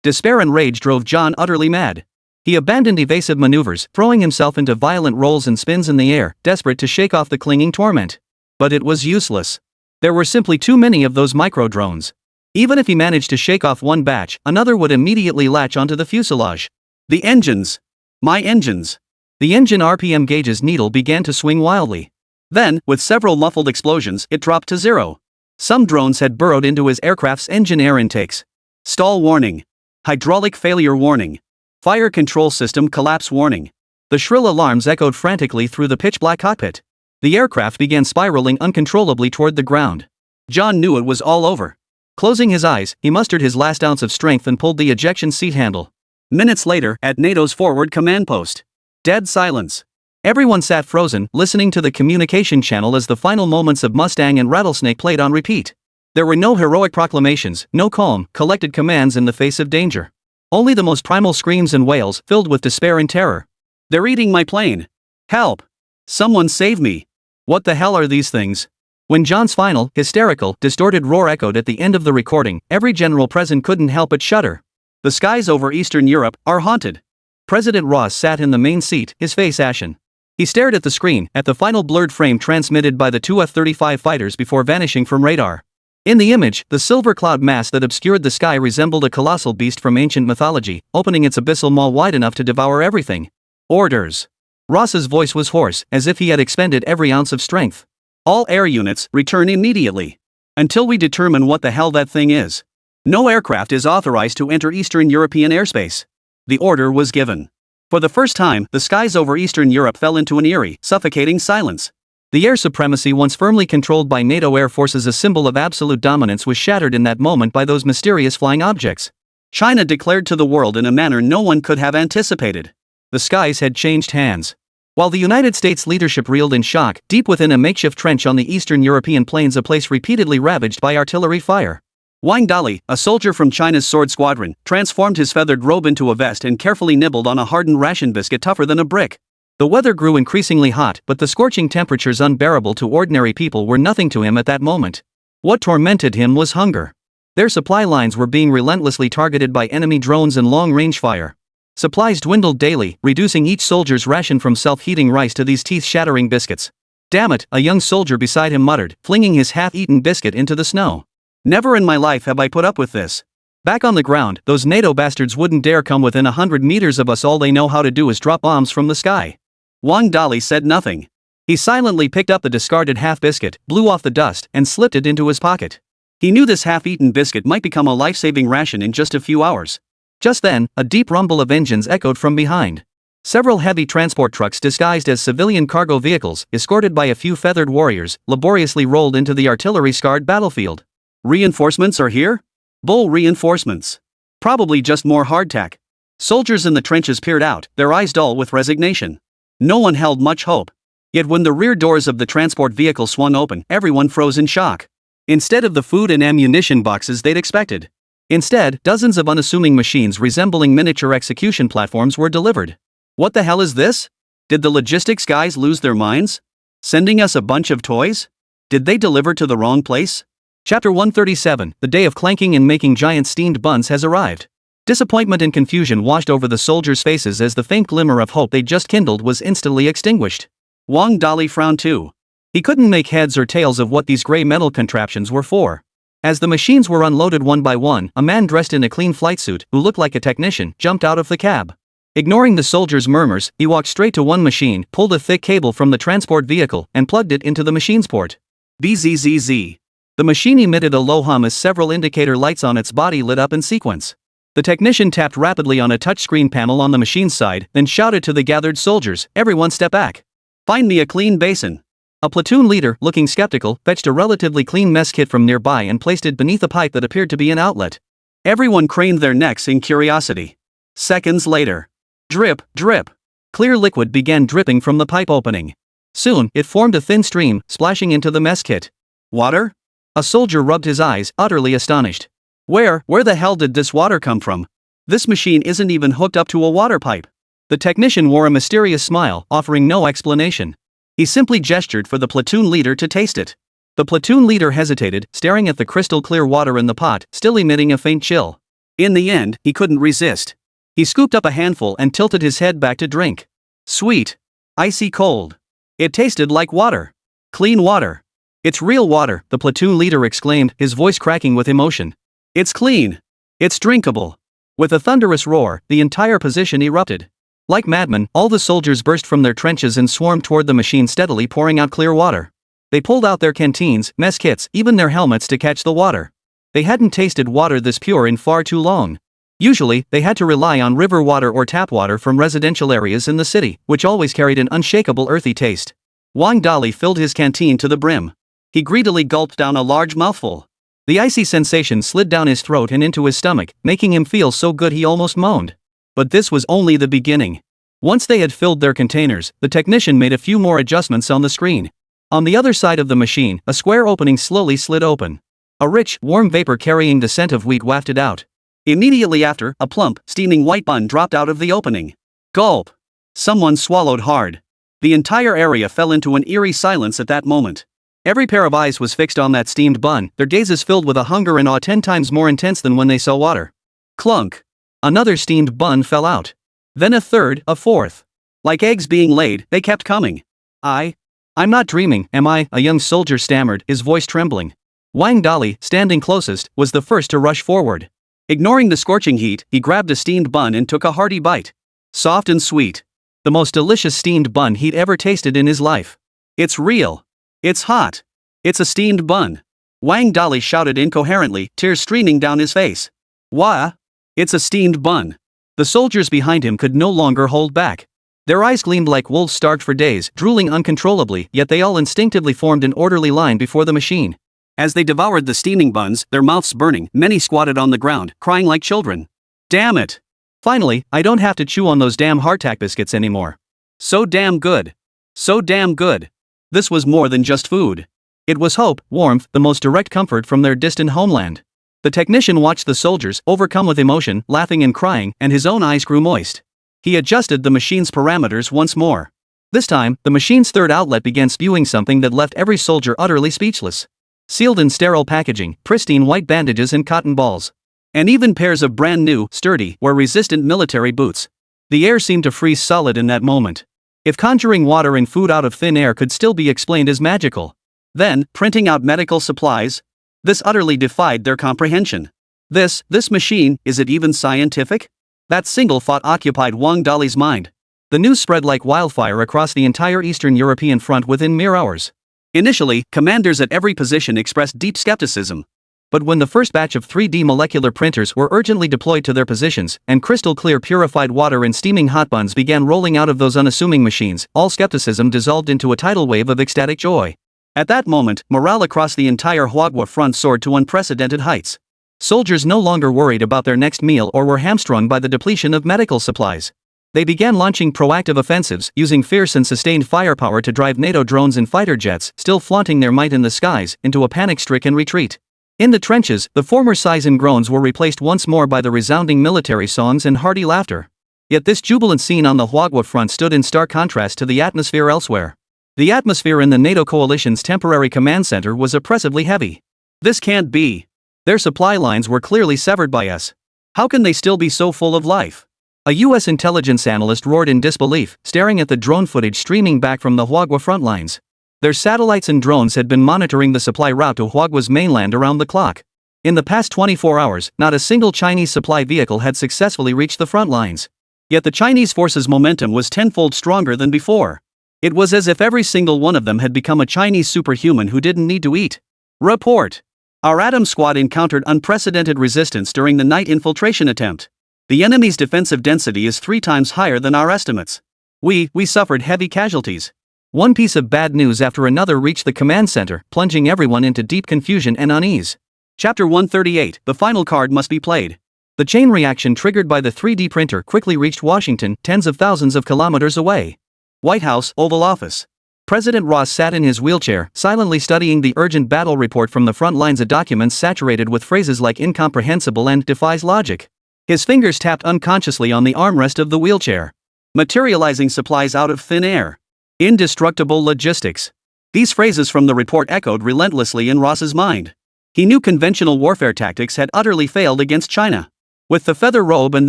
Despair and rage drove John utterly mad. He abandoned evasive maneuvers, throwing himself into violent rolls and spins in the air, desperate to shake off the clinging torment. But it was useless. There were simply too many of those micro-drones. Even if he managed to shake off one batch, another would immediately latch onto the fuselage. The engines! My engines! The engine RPM gauge's needle began to swing wildly. Then, with several muffled explosions, it dropped to zero. Some drones had burrowed into his aircraft's engine air intakes. Stall warning. Hydraulic failure warning. Fire control system collapse warning. The shrill alarms echoed frantically through the pitch-black cockpit. The aircraft began spiraling uncontrollably toward the ground. John knew it was all over. Closing his eyes, he mustered his last ounce of strength and pulled the ejection seat handle. Minutes later, at NATO's forward command post. Dead silence. Everyone sat frozen, listening to the communication channel as the final moments of Mustang and Rattlesnake played on repeat. There were no heroic proclamations, no calm, collected commands in the face of danger. Only the most primal screams and wails, filled with despair and terror. They're eating my plane. Help! Someone save me! What the hell are these things? When John's final, hysterical, distorted roar echoed at the end of the recording, every general present couldn't help but shudder. The skies over Eastern Europe are haunted. President Ross sat in the main seat, his face ashen. He stared at the screen, at the final blurred frame transmitted by the two F-35 fighters before vanishing from radar. In the image, the silver cloud mass that obscured the sky resembled a colossal beast from ancient mythology, opening its abyssal maw wide enough to devour everything. Orders. Ross's voice was hoarse, as if he had expended every ounce of strength. All air units, return immediately. Until we determine what the hell that thing is. No aircraft is authorized to enter Eastern European airspace. The order was given. For the first time, the skies over Eastern Europe fell into an eerie, suffocating silence. The air supremacy once firmly controlled by NATO air forces, a symbol of absolute dominance, was shattered in that moment by those mysterious flying objects. China declared to the world in a manner no one could have anticipated. The skies had changed hands. While the United States leadership reeled in shock, deep within a makeshift trench on the Eastern European plains, a place repeatedly ravaged by artillery fire. Wang Dali, a soldier from China's sword squadron, transformed his feathered robe into a vest and carefully nibbled on a hardened ration biscuit tougher than a brick. The weather grew increasingly hot, but the scorching temperatures unbearable to ordinary people were nothing to him at that moment. What tormented him was hunger. Their supply lines were being relentlessly targeted by enemy drones and long-range fire. Supplies dwindled daily, reducing each soldier's ration from self-heating rice to these teeth-shattering biscuits. "Damn it," a young soldier beside him muttered, flinging his half-eaten biscuit into the snow. "Never in my life have I put up with this." Back on the ground, those NATO bastards wouldn't dare come within 100 meters of us. All they know how to do is drop bombs from the sky. Wang Dali said nothing. He silently picked up the discarded half-biscuit, blew off the dust, and slipped it into his pocket. He knew this half-eaten biscuit might become a life-saving ration in just a few hours. Just then, a deep rumble of engines echoed from behind. Several heavy transport trucks disguised as civilian cargo vehicles, escorted by a few feathered warriors, laboriously rolled into the artillery-scarred battlefield. Reinforcements are here? Bull reinforcements. Probably just more hardtack. Soldiers in the trenches peered out, their eyes dull with resignation. No one held much hope. Yet when the rear doors of the transport vehicle swung open, everyone froze in shock. Instead of the food and ammunition boxes they'd expected. Instead, dozens of unassuming machines resembling miniature execution platforms were delivered. What the hell is this? Did the logistics guys lose their minds? Sending us a bunch of toys? Did they deliver to the wrong place? Chapter 137, The day of clanking and making giant steamed buns has arrived. Disappointment and confusion washed over the soldiers' faces as the faint glimmer of hope they'd just kindled was instantly extinguished. Wang Dali frowned too. He couldn't make heads or tails of what these gray metal contraptions were for. As the machines were unloaded one by one, a man dressed in a clean flight suit, who looked like a technician, jumped out of the cab. Ignoring the soldiers' murmurs, he walked straight to one machine, pulled a thick cable from the transport vehicle, and plugged it into the machine's port. Bzzz. The machine emitted a low hum as several indicator lights on its body lit up in sequence. The technician tapped rapidly on a touchscreen panel on the machine's side, then shouted to the gathered soldiers, "Everyone step back. Find me a clean basin." A platoon leader, looking skeptical, fetched a relatively clean mess kit from nearby and placed it beneath a pipe that appeared to be an outlet. Everyone craned their necks in curiosity. Seconds later. Drip, drip. Clear liquid began dripping from the pipe opening. Soon, it formed a thin stream, splashing into the mess kit. Water? A soldier rubbed his eyes, utterly astonished. Where the hell did this water come from? This machine isn't even hooked up to a water pipe. The technician wore a mysterious smile, offering no explanation. He simply gestured for the platoon leader to taste it. The platoon leader hesitated, staring at the crystal-clear water in the pot, still emitting a faint chill. In the end, he couldn't resist. He scooped up a handful and tilted his head back to drink. Sweet. Icy cold. It tasted like water. Clean water. It's real water, the platoon leader exclaimed, his voice cracking with emotion. It's clean. It's drinkable. With a thunderous roar, the entire position erupted. Like madmen, all the soldiers burst from their trenches and swarmed toward the machine, steadily pouring out clear water. They pulled out their canteens, mess kits, even their helmets to catch the water. They hadn't tasted water this pure in far too long. Usually, they had to rely on river water or tap water from residential areas in the city, which always carried an unshakable earthy taste. Wang Dali filled his canteen to the brim. He greedily gulped down a large mouthful. The icy sensation slid down his throat and into his stomach, making him feel so good he almost moaned. But this was only the beginning. Once they had filled their containers, the technician made a few more adjustments on the screen. On the other side of the machine, a square opening slowly slid open. A rich, warm vapor carrying the scent of wheat wafted out. Immediately after, a plump, steaming white bun dropped out of the opening. Gulp! Someone swallowed hard. The entire area fell into an eerie silence at that moment. Every pair of eyes was fixed on that steamed bun, their gazes filled with a hunger and awe 10 times more intense than when they saw water. Clunk! Another steamed bun fell out. Then a third, a fourth. Like eggs being laid, they kept coming. I'm not dreaming, am I? A young soldier stammered, his voice trembling. Wang Dali, standing closest, was the first to rush forward. Ignoring the scorching heat, he grabbed a steamed bun and took a hearty bite. Soft and sweet. The most delicious steamed bun he'd ever tasted in his life. It's real. It's hot. It's a steamed bun. Wang Dali shouted incoherently, tears streaming down his face. Wah! It's a steamed bun. The soldiers behind him could no longer hold back. Their eyes gleamed like wolves starved for days, drooling uncontrollably, yet they all instinctively formed an orderly line before the machine. As they devoured the steaming buns, their mouths burning, many squatted on the ground, crying like children. Damn it! Finally, I don't have to chew on those damn hardtack biscuits anymore. So damn good. So damn good. This was more than just food. It was hope, warmth, the most direct comfort from their distant homeland. The technician watched the soldiers, overcome with emotion, laughing and crying, and his own eyes grew moist. He adjusted the machine's parameters once more. This time, the machine's third outlet began spewing something that left every soldier utterly speechless. Sealed in sterile packaging, pristine white bandages and cotton balls. And even pairs of brand new, sturdy, wear-resistant military boots. The air seemed to freeze solid in that moment. If conjuring water and food out of thin air could still be explained as magical, then, printing out medical supplies? This utterly defied their comprehension. This machine, is it even scientific? That single thought occupied Wang Dali's mind. The news spread like wildfire across the entire Eastern European front within mere hours. Initially, commanders at every position expressed deep skepticism. But when the first batch of 3D molecular printers were urgently deployed to their positions, and crystal-clear purified water and steaming hot buns began rolling out of those unassuming machines, all skepticism dissolved into a tidal wave of ecstatic joy. At that moment, morale across the entire Huagua front soared to unprecedented heights. Soldiers no longer worried about their next meal or were hamstrung by the depletion of medical supplies. They began launching proactive offensives, using fierce and sustained firepower to drive NATO drones and fighter jets, still flaunting their might in the skies, into a panic-stricken retreat. In the trenches, the former sighs and groans were replaced once more by the resounding military songs and hearty laughter. Yet this jubilant scene on the Huagua front stood in stark contrast to the atmosphere elsewhere. The atmosphere in the NATO coalition's temporary command center was oppressively heavy. This can't be. Their supply lines were clearly severed by us. How can they still be so full of life? A U.S. intelligence analyst roared in disbelief, staring at the drone footage streaming back from the Huagua front lines. Their satellites and drones had been monitoring the supply route to Huagua's mainland around the clock. In the past 24 hours, not a single Chinese supply vehicle had successfully reached the front lines. Yet the Chinese forces' momentum was tenfold stronger than before. It was as if every single one of them had become a Chinese superhuman who didn't need to eat. Report. Our Atom Squad encountered unprecedented resistance during the night infiltration attempt. The enemy's defensive density is 3 times higher than our estimates. We suffered heavy casualties. One piece of bad news after another reached the command center, plunging everyone into deep confusion and unease. Chapter 138, the final card must be played. The chain reaction triggered by the 3D printer quickly reached Washington, tens of thousands of kilometers away. White House, Oval Office. President Ross sat in his wheelchair, silently studying the urgent battle report from the front lines of documents saturated with phrases like incomprehensible and defies logic. His fingers tapped unconsciously on the armrest of the wheelchair. Materializing supplies out of thin air. Indestructible logistics. These phrases from the report echoed relentlessly in Ross's mind. He knew conventional warfare tactics had utterly failed against China. With the feather robe and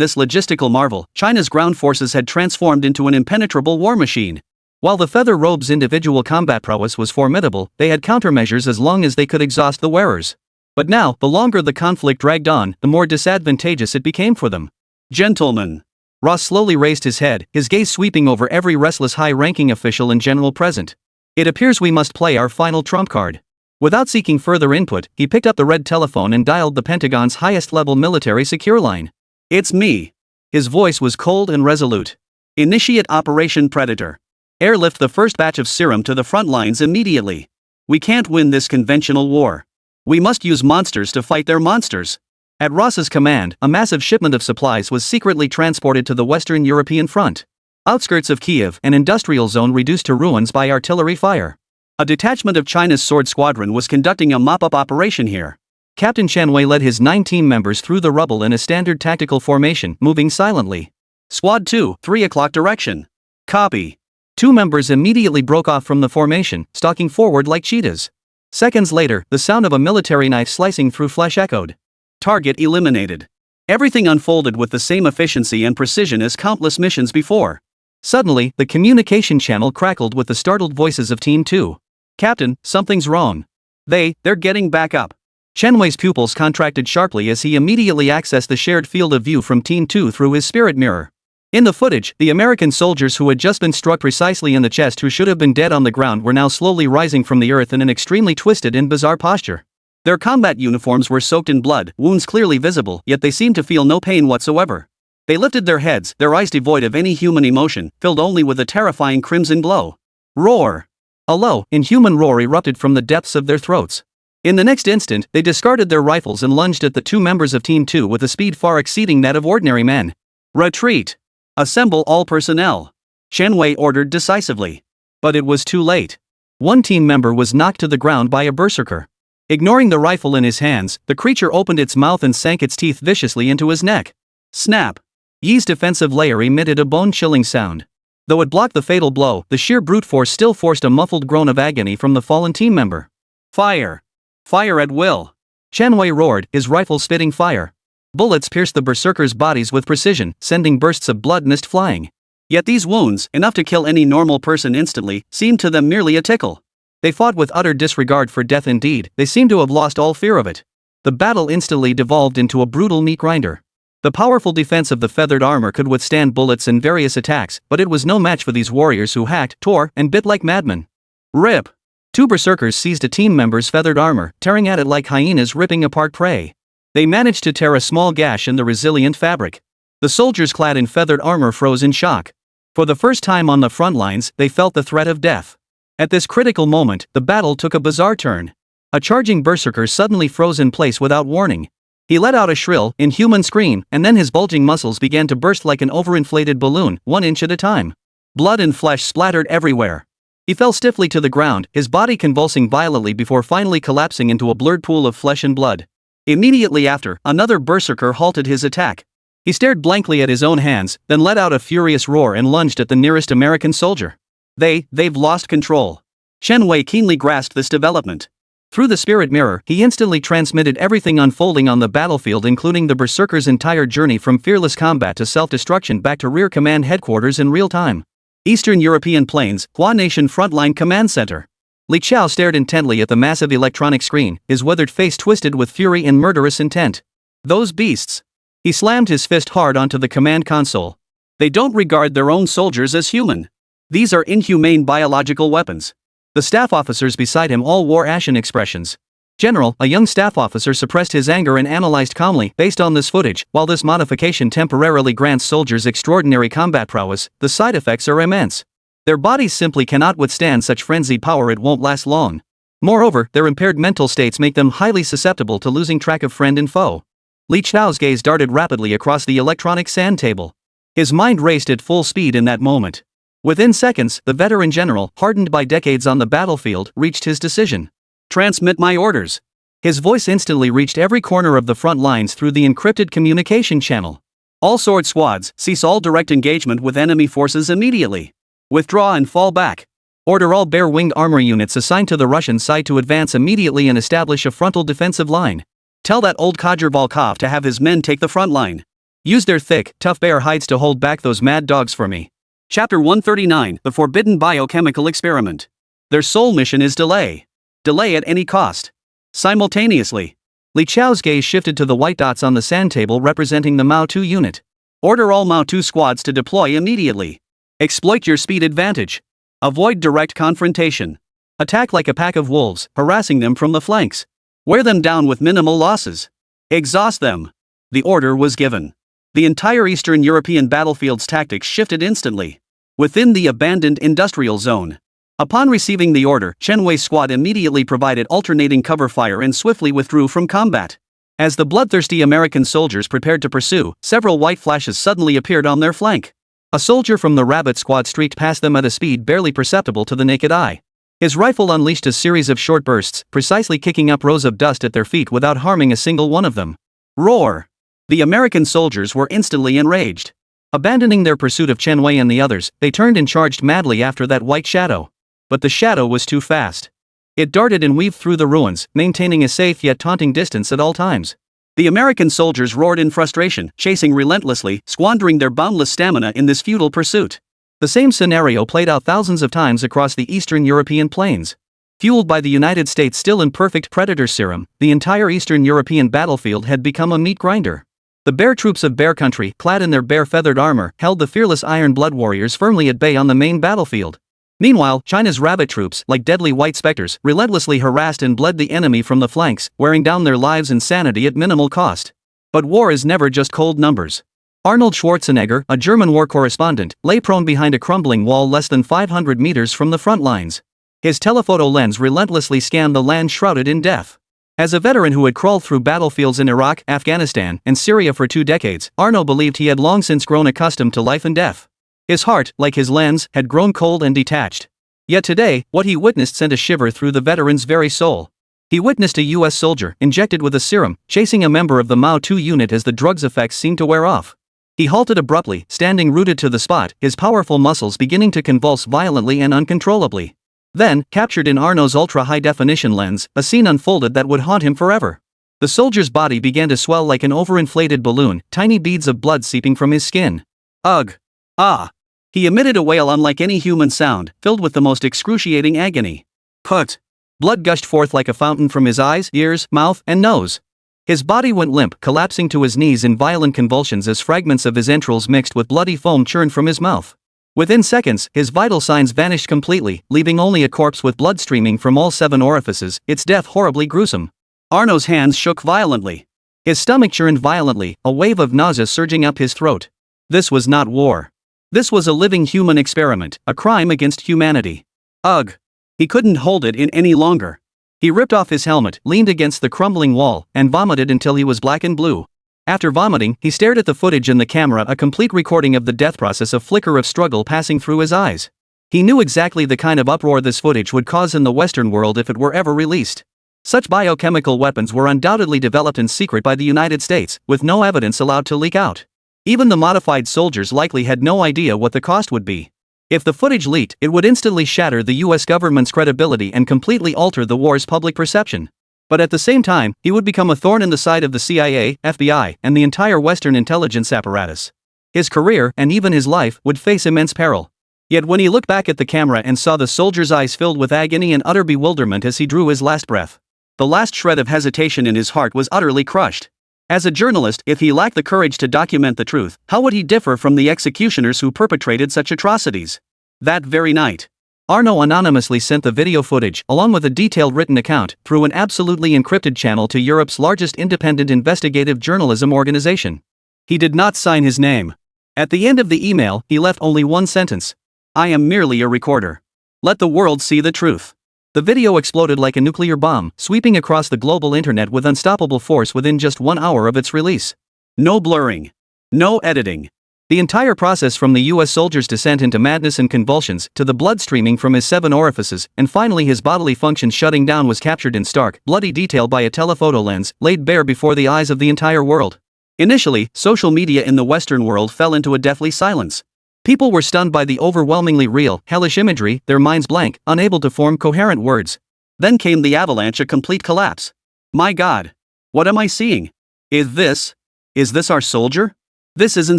this logistical marvel, China's ground forces had transformed into an impenetrable war machine. While the feather robe's individual combat prowess was formidable, they had countermeasures as long as they could exhaust the wearers. But now, the longer the conflict dragged on, the more disadvantageous it became for them. Gentlemen. Ross slowly raised his head, his gaze sweeping over every restless high-ranking official and general present. It appears we must play our final trump card. Without seeking further input, he picked up the red telephone and dialed the Pentagon's highest-level military secure line. It's me. His voice was cold and resolute. Initiate Operation Predator. Airlift the first batch of serum to the front lines immediately. We can't win this conventional war. We must use monsters to fight their monsters. At Ross's command, a massive shipment of supplies was secretly transported to the Western European front. Outskirts of Kiev, an industrial zone reduced to ruins by artillery fire. A detachment of China's Sword Squadron was conducting a mop-up operation here. Captain Chen Wei led his 9 team members through the rubble in a standard tactical formation, moving silently. Squad 2, 3 o'clock direction. Copy. 2 members immediately broke off from the formation, stalking forward like cheetahs. Seconds later, the sound of a military knife slicing through flesh echoed. Target eliminated. Everything unfolded with the same efficiency and precision as countless missions before. Suddenly, the communication channel crackled with the startled voices of Team 2. Captain, something's wrong. They're getting back up. Chen Wei's pupils contracted sharply as he immediately accessed the shared field of view from Team 2 through his spirit mirror. In the footage, the American soldiers who had just been struck precisely in the chest who should have been dead on the ground were now slowly rising from the earth in an extremely twisted and bizarre posture. Their combat uniforms were soaked in blood, wounds clearly visible, yet they seemed to feel no pain whatsoever. They lifted their heads, their eyes devoid of any human emotion, filled only with a terrifying crimson glow. Roar! A low, inhuman roar erupted from the depths of their throats. In the next instant, they discarded their rifles and lunged at the 2 members of Team 2 with a speed far exceeding that of ordinary men. Retreat! Assemble all personnel. Chen Wei ordered decisively. But it was too late. One team member was knocked to the ground by a berserker. Ignoring the rifle in his hands, the creature opened its mouth and sank its teeth viciously into his neck. Snap! Yi's defensive layer emitted a bone-chilling sound. Though it blocked the fatal blow, the sheer brute force still forced a muffled groan of agony from the fallen team member. Fire! Fire at will! Chen Wei roared, his rifle spitting fire. Bullets pierced the berserkers' bodies with precision, sending bursts of blood mist flying. Yet these wounds, enough to kill any normal person instantly, seemed to them merely a tickle. They fought with utter disregard for death indeed, they seemed to have lost all fear of it. The battle instantly devolved into a brutal meat grinder. The powerful defense of the feathered armor could withstand bullets and various attacks, but it was no match for these warriors who hacked, tore, and bit like madmen. Rip! 2 berserkers seized a team member's feathered armor, tearing at it like hyenas ripping apart prey. They managed to tear a small gash in the resilient fabric. The soldiers clad in feathered armor froze in shock. For the first time on the front lines, they felt the threat of death. At this critical moment, the battle took a bizarre turn. A charging berserker suddenly froze in place without warning. He let out a shrill, inhuman scream, and then his bulging muscles began to burst like an overinflated balloon, 1 inch at a time. Blood and flesh splattered everywhere. He fell stiffly to the ground, his body convulsing violently before finally collapsing into a blurred pool of flesh and blood. Immediately after, another berserker halted his attack. He stared blankly at his own hands, then let out a furious roar and lunged at the nearest American soldier. They've lost control. Chen Wei keenly grasped this development. Through the spirit mirror, he instantly transmitted everything unfolding on the battlefield, including the berserker's entire journey from fearless combat to self-destruction back to Rear Command Headquarters in real time. Eastern European Plains, Hua Nation Frontline Command Center. Li Chao stared intently at the massive electronic screen, his weathered face twisted with fury and murderous intent. Those beasts. He slammed his fist hard onto the command console. They don't regard their own soldiers as human. These are inhumane biological weapons. The staff officers beside him all wore ashen expressions. General, a young staff officer, suppressed his anger and analyzed calmly. Based on this footage, while this modification temporarily grants soldiers extraordinary combat prowess, the side effects are immense. Their bodies simply cannot withstand such frenzied power. It won't last long. Moreover, their impaired mental states make them highly susceptible to losing track of friend and foe. Li Chao's gaze darted rapidly across the electronic sand table. His mind raced at full speed in that moment. Within seconds, the veteran general, hardened by decades on the battlefield, reached his decision. Transmit my orders. His voice instantly reached every corner of the front lines through the encrypted communication channel. All sword squads, cease all direct engagement with enemy forces immediately. Withdraw and fall back. Order all bare-winged armor units assigned to the Russian side to advance immediately and establish a frontal defensive line. Tell that old codger Volkov to have his men take the front line. Use their thick, tough bear hides to hold back those mad dogs for me. Chapter 139, The Forbidden Biochemical Experiment. Their sole mission is delay. Delay at any cost. Simultaneously, Li Chao's gaze shifted to the white dots on the sand table representing the Mao 2 unit. Order all Mao 2 squads to deploy immediately. Exploit your speed advantage. Avoid direct confrontation. Attack like a pack of wolves, harassing them from the flanks. Wear them down with minimal losses. Exhaust them. The order was given. The entire Eastern European battlefield's tactics shifted instantly. Within the abandoned industrial zone. Upon receiving the order, Chen Wei's squad immediately provided alternating cover fire and swiftly withdrew from combat. As the bloodthirsty American soldiers prepared to pursue, several white flashes suddenly appeared on their flank. A soldier from the Rabbit Squad streaked past them at a speed barely perceptible to the naked eye. His rifle unleashed a series of short bursts, precisely kicking up rows of dust at their feet without harming a single one of them. Roar! The American soldiers were instantly enraged. Abandoning their pursuit of Chen Wei and the others, they turned and charged madly after that white shadow. But the shadow was too fast. It darted and weaved through the ruins, maintaining a safe yet taunting distance at all times. The American soldiers roared in frustration, chasing relentlessly, squandering their boundless stamina in this futile pursuit. The same scenario played out thousands of times across the Eastern European plains. Fueled by the United States' still imperfect predator serum, the entire Eastern European battlefield had become a meat grinder. The bear troops of Bear Country, clad in their bear-feathered armor, held the fearless Iron Blood warriors firmly at bay on the main battlefield. Meanwhile, China's rabbit troops, like deadly white specters, relentlessly harassed and bled the enemy from the flanks, wearing down their lives and sanity at minimal cost. But war is never just cold numbers. Arnold Schwarzenegger, a German war correspondent, lay prone behind a crumbling wall less than 500 meters from the front lines. His telephoto lens relentlessly scanned the land shrouded in death. As a veteran who had crawled through battlefields in Iraq, Afghanistan, and Syria for 2 decades, Arno believed he had long since grown accustomed to life and death. His heart, like his lens, had grown cold and detached. Yet today, what he witnessed sent a shiver through the veteran's very soul. He witnessed a U.S. soldier, injected with a serum, chasing a member of the Mao 2 unit as the drug's effects seemed to wear off. He halted abruptly, standing rooted to the spot, his powerful muscles beginning to convulse violently and uncontrollably. Then, captured in Arno's ultra-high-definition lens, a scene unfolded that would haunt him forever. The soldier's body began to swell like an overinflated balloon, tiny beads of blood seeping from his skin. Ugh! Ah! He emitted a wail unlike any human sound, filled with the most excruciating agony. Put! Blood gushed forth like a fountain from his eyes, ears, mouth, and nose. His body went limp, collapsing to his knees in violent convulsions as fragments of his entrails mixed with bloody foam churned from his mouth. Within seconds, his vital signs vanished completely, leaving only a corpse with blood streaming from all 7 orifices, its death horribly gruesome. Arno's hands shook violently. His stomach churned violently, a wave of nausea surging up his throat. This was not war. This was a living human experiment, a crime against humanity. Ugh! He couldn't hold it in any longer. He ripped off his helmet, leaned against the crumbling wall, and vomited until he was black and blue. After vomiting, he stared at the footage in the camera, a complete recording of the death process, a flicker of struggle passing through his eyes. He knew exactly the kind of uproar this footage would cause in the Western world if it were ever released. Such biochemical weapons were undoubtedly developed in secret by the United States, with no evidence allowed to leak out. Even the modified soldiers likely had no idea what the cost would be. If the footage leaked, it would instantly shatter the US government's credibility and completely alter the war's public perception. But at the same time, he would become a thorn in the side of the CIA, FBI, and the entire Western intelligence apparatus. His career, and even his life, would face immense peril. Yet when he looked back at the camera and saw the soldier's eyes filled with agony and utter bewilderment as he drew his last breath, the last shred of hesitation in his heart was utterly crushed. As a journalist, if he lacked the courage to document the truth, how would he differ from the executioners who perpetrated such atrocities? That very night, Arno anonymously sent the video footage, along with a detailed written account, through an absolutely encrypted channel to Europe's largest independent investigative journalism organization. He did not sign his name. At the end of the email, he left only one sentence: "I am merely a recorder. Let the world see the truth." The video exploded like a nuclear bomb, sweeping across the global internet with unstoppable force within just 1 hour of its release. No blurring. No editing. The entire process from the US soldier's descent into madness and convulsions to the blood streaming from his 7 orifices and finally his bodily functions shutting down was captured in stark, bloody detail by a telephoto lens, laid bare before the eyes of the entire world. Initially, social media in the Western world fell into a deathly silence. People were stunned by the overwhelmingly real, hellish imagery, their minds blank, unable to form coherent words. Then came the avalanche, a complete collapse. My God! What am I seeing? Is this our soldier? This isn't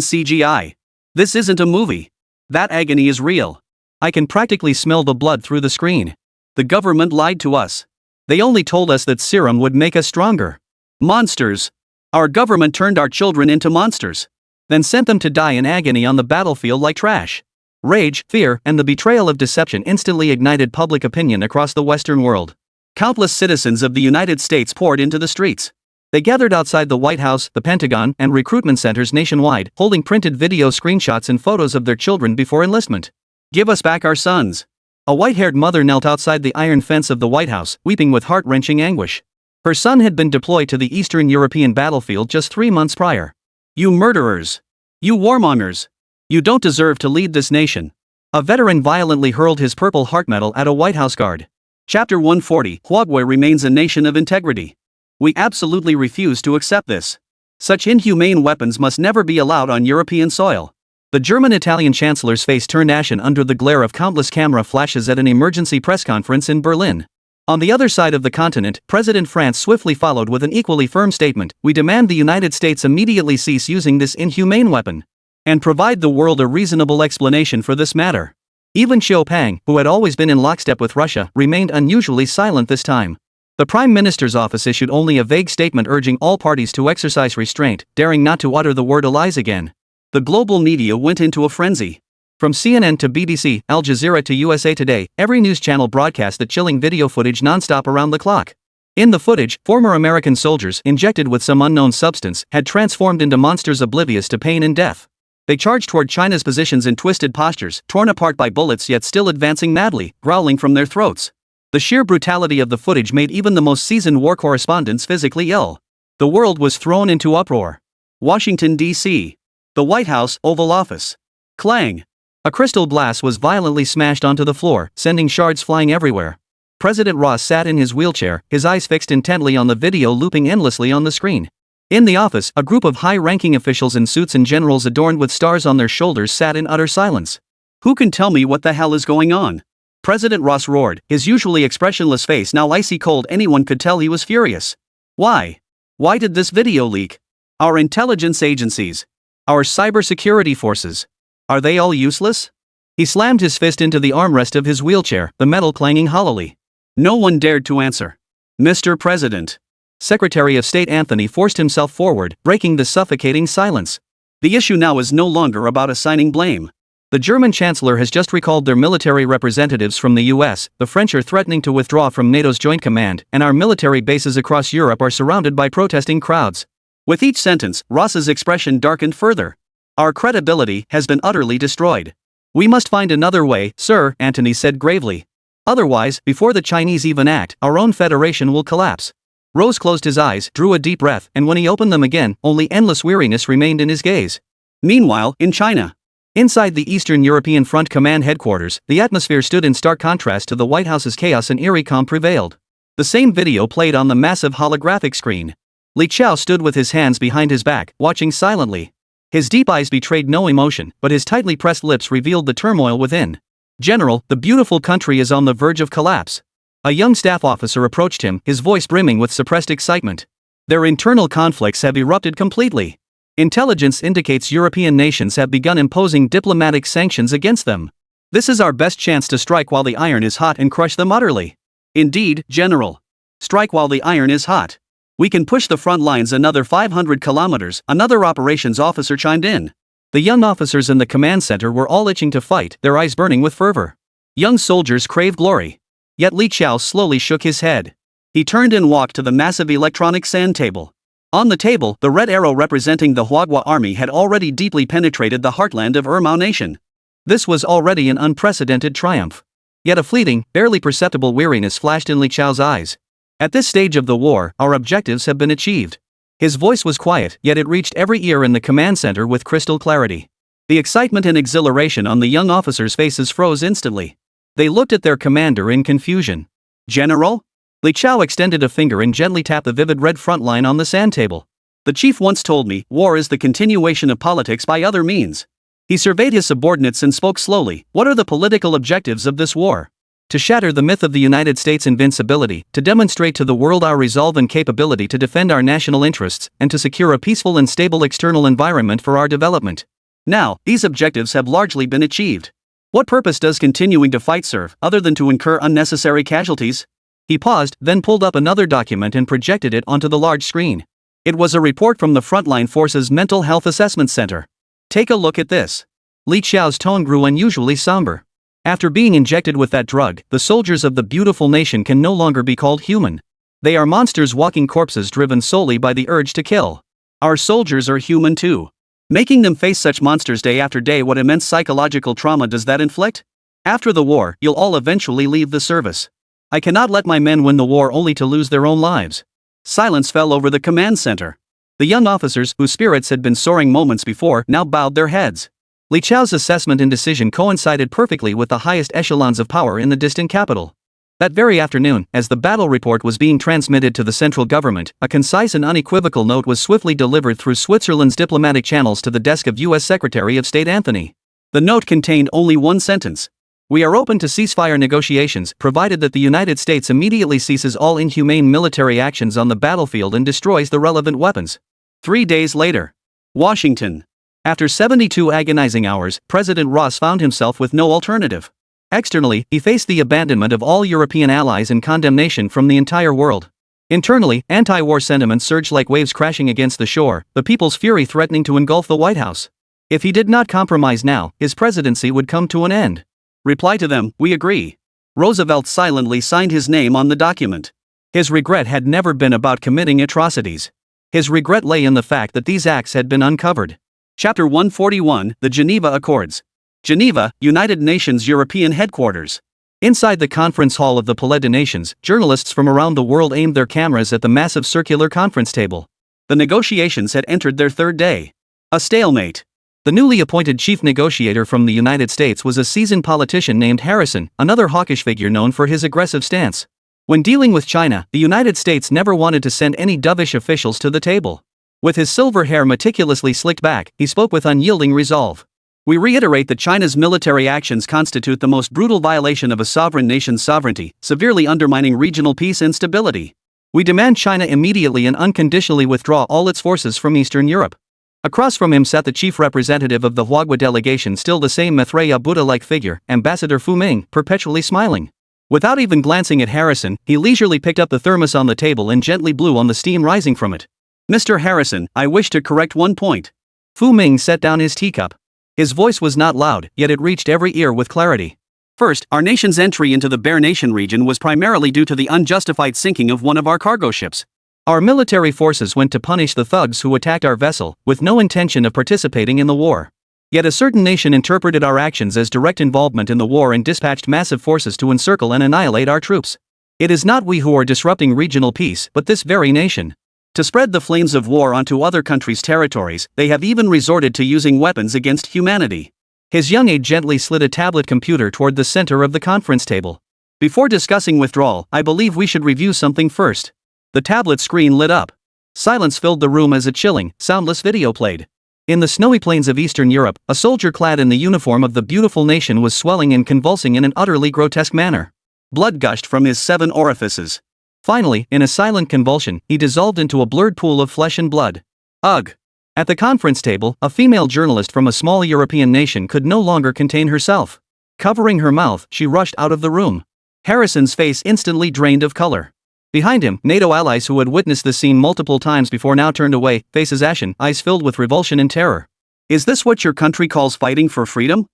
CGI. This isn't a movie. That agony is real. I can practically smell the blood through the screen. The government lied to us. They only told us that serum would make us stronger. Monsters! Our government turned our children into monsters. Then sent them to die in agony on the battlefield like trash. Rage, fear, and the betrayal of deception instantly ignited public opinion across the Western world. Countless citizens of the United States poured into the streets. They gathered outside the White House, the Pentagon, and recruitment centers nationwide, holding printed video screenshots and photos of their children before enlistment. Give us back our sons. A white-haired mother knelt outside the iron fence of the White House, weeping with heart-wrenching anguish. Her son had been deployed to the Eastern European battlefield just 3 months prior. You murderers! You warmongers! You don't deserve to lead this nation. A veteran violently hurled his Purple Heart medal at a White House guard. Chapter 140, Huawei remains a nation of integrity. We absolutely refuse to accept this. Such inhumane weapons must never be allowed on European soil. The German-Italian chancellor's face turned ashen under the glare of countless camera flashes at an emergency press conference in Berlin. On the other side of the continent, President France swiftly followed with an equally firm statement: we demand the United States immediately cease using this inhumane weapon and provide the world a reasonable explanation for this matter. Even Xiao Pang, who had always been in lockstep with Russia, remained unusually silent this time. The Prime Minister's office issued only a vague statement urging all parties to exercise restraint, daring not to utter the word lies again. The global media went into a frenzy. From CNN to BBC, Al Jazeera to USA Today, every news channel broadcast the chilling video footage nonstop around the clock. In the footage, former American soldiers, injected with some unknown substance, had transformed into monsters oblivious to pain and death. They charged toward China's positions in twisted postures, torn apart by bullets yet still advancing madly, growling from their throats. The sheer brutality of the footage made even the most seasoned war correspondents physically ill. The world was thrown into uproar. Washington, D.C. The White House, Oval Office. Clang! A crystal glass was violently smashed onto the floor, sending shards flying everywhere. President Ross sat in his wheelchair, his eyes fixed intently on the video looping endlessly on the screen. In the office, a group of high-ranking officials in suits and generals adorned with stars on their shoulders sat in utter silence. Who can tell me what the hell is going on? President Ross roared, his usually expressionless face now icy cold. Anyone could tell he was furious. Why? Why did this video leak? Our intelligence agencies? Our cybersecurity forces? Are they all useless? He slammed his fist into the armrest of his wheelchair, the metal clanging hollowly. No one dared to answer. Mr. President. Secretary of State Anthony forced himself forward, breaking the suffocating silence. The issue now is no longer about assigning blame. The German Chancellor has just recalled their military representatives from the US, the French are threatening to withdraw from NATO's Joint Command, and our military bases across Europe are surrounded by protesting crowds. With each sentence, Ross's expression darkened further. Our credibility has been utterly destroyed. We must find another way, sir, Antony said gravely. Otherwise, before the Chinese even act, our own federation will collapse. Rose closed his eyes, drew a deep breath, and when he opened them again, only endless weariness remained in his gaze. Meanwhile, in China. Inside the Eastern European Front Command headquarters, the atmosphere stood in stark contrast to the White House's chaos and eerie calm prevailed. The same video played on the massive holographic screen. Li Chao stood with his hands behind his back, watching silently. His deep eyes betrayed no emotion, but his tightly pressed lips revealed the turmoil within. General, the beautiful country is on the verge of collapse. A young staff officer approached him, his voice brimming with suppressed excitement. Their internal conflicts have erupted completely. Intelligence indicates European nations have begun imposing diplomatic sanctions against them. This is our best chance to strike while the iron is hot and crush them utterly. Indeed, General. Strike while the iron is hot. We can push the front lines another 500 kilometers, another operations officer chimed in. The young officers in the command center were all itching to fight, their eyes burning with fervor. Young soldiers crave glory. Yet Li Chao slowly shook his head. He turned and walked to the massive electronic sand table. On the table, the red arrow representing the Huagua army had already deeply penetrated the heartland of Ermao Nation. This was already an unprecedented triumph. Yet a fleeting, barely perceptible weariness flashed in Li Chao's eyes. At this stage of the war, our objectives have been achieved. His voice was quiet, yet it reached every ear in the command center with crystal clarity. The excitement and exhilaration on the young officers' faces froze instantly. They looked at their commander in confusion. "General?" Li Chao extended a finger and gently tapped the vivid red front line on the sand table. "The chief once told me, war is the continuation of politics by other means." He surveyed his subordinates and spoke slowly. "What are the political objectives of this war?" "To shatter the myth of the United States' invincibility, to demonstrate to the world our resolve and capability to defend our national interests, and to secure a peaceful and stable external environment for our development. Now, these objectives have largely been achieved. What purpose does continuing to fight serve, other than to incur unnecessary casualties?" He paused, then pulled up another document and projected it onto the large screen. It was a report from the Frontline Forces Mental Health Assessment Center. "Take a look at this." Li Xiao's tone grew unusually somber. "After being injected with that drug, the soldiers of the beautiful nation can no longer be called human. They are monsters, walking corpses driven solely by the urge to kill. Our soldiers are human too. Making them face such monsters day after day, what immense psychological trauma does that inflict? After the war, you'll all eventually leave the service. I cannot let my men win the war only to lose their own lives." Silence fell over the command center. The young officers, whose spirits had been soaring moments before, now bowed their heads. Li Chao's assessment and decision coincided perfectly with the highest echelons of power in the distant capital. That very afternoon, as the battle report was being transmitted to the central government, a concise and unequivocal note was swiftly delivered through Switzerland's diplomatic channels to the desk of U.S. Secretary of State Anthony. The note contained only one sentence. "We are open to ceasefire negotiations, provided that the United States immediately ceases all inhumane military actions on the battlefield and destroys the relevant weapons." 3 days later. Washington. After 72 agonizing hours, President Ross found himself with no alternative. Externally, he faced the abandonment of all European allies and condemnation from the entire world. Internally, anti-war sentiment surged like waves crashing against the shore, the people's fury threatening to engulf the White House. If he did not compromise now, his presidency would come to an end. "Reply to them, we agree." Roosevelt silently signed his name on the document. His regret had never been about committing atrocities. His regret lay in the fact that these acts had been uncovered. Chapter 141, The Geneva Accords. Geneva, United Nations European Headquarters. Inside the conference hall of the Palais des Nations, journalists from around the world aimed their cameras at the massive circular conference table. The negotiations had entered their third day. A stalemate. The newly appointed chief negotiator from the United States was a seasoned politician named Harrison, another hawkish figure known for his aggressive stance. When dealing with China, the United States never wanted to send any dovish officials to the table. With his silver hair meticulously slicked back, he spoke with unyielding resolve. "We reiterate that China's military actions constitute the most brutal violation of a sovereign nation's sovereignty, severely undermining regional peace and stability. We demand China immediately and unconditionally withdraw all its forces from Eastern Europe." Across from him sat the chief representative of the Huagua delegation, still the same Maitreya Buddha-like figure, Ambassador Fu Ming, perpetually smiling. Without even glancing at Harrison, he leisurely picked up the thermos on the table and gently blew on the steam rising from it. "Mr. Harrison, I wish to correct one point." Fu Ming set down his teacup. His voice was not loud, yet it reached every ear with clarity. "First, our nation's entry into the Bear Nation region was primarily due to the unjustified sinking of one of our cargo ships. Our military forces went to punish the thugs who attacked our vessel, with no intention of participating in the war. Yet a certain nation interpreted our actions as direct involvement in the war and dispatched massive forces to encircle and annihilate our troops. It is not we who are disrupting regional peace, but this very nation. To spread the flames of war onto other countries' territories, they have even resorted to using weapons against humanity." His young aide gently slid a tablet computer toward the center of the conference table. "Before discussing withdrawal, I believe we should review something first." The tablet screen lit up. Silence filled the room as a chilling, soundless video played. In the snowy plains of Eastern Europe, a soldier clad in the uniform of the beautiful nation was swelling and convulsing in an utterly grotesque manner. Blood gushed from his 7 orifices. Finally, in a silent convulsion, he dissolved into a blurred pool of flesh and blood. Ugh! At the conference table, a female journalist from a small European nation could no longer contain herself. Covering her mouth, she rushed out of the room. Harrison's face instantly drained of color. Behind him, NATO allies who had witnessed this scene multiple times before now turned away, faces ashen, eyes filled with revulsion and terror. "Is this what your country calls fighting for freedom?"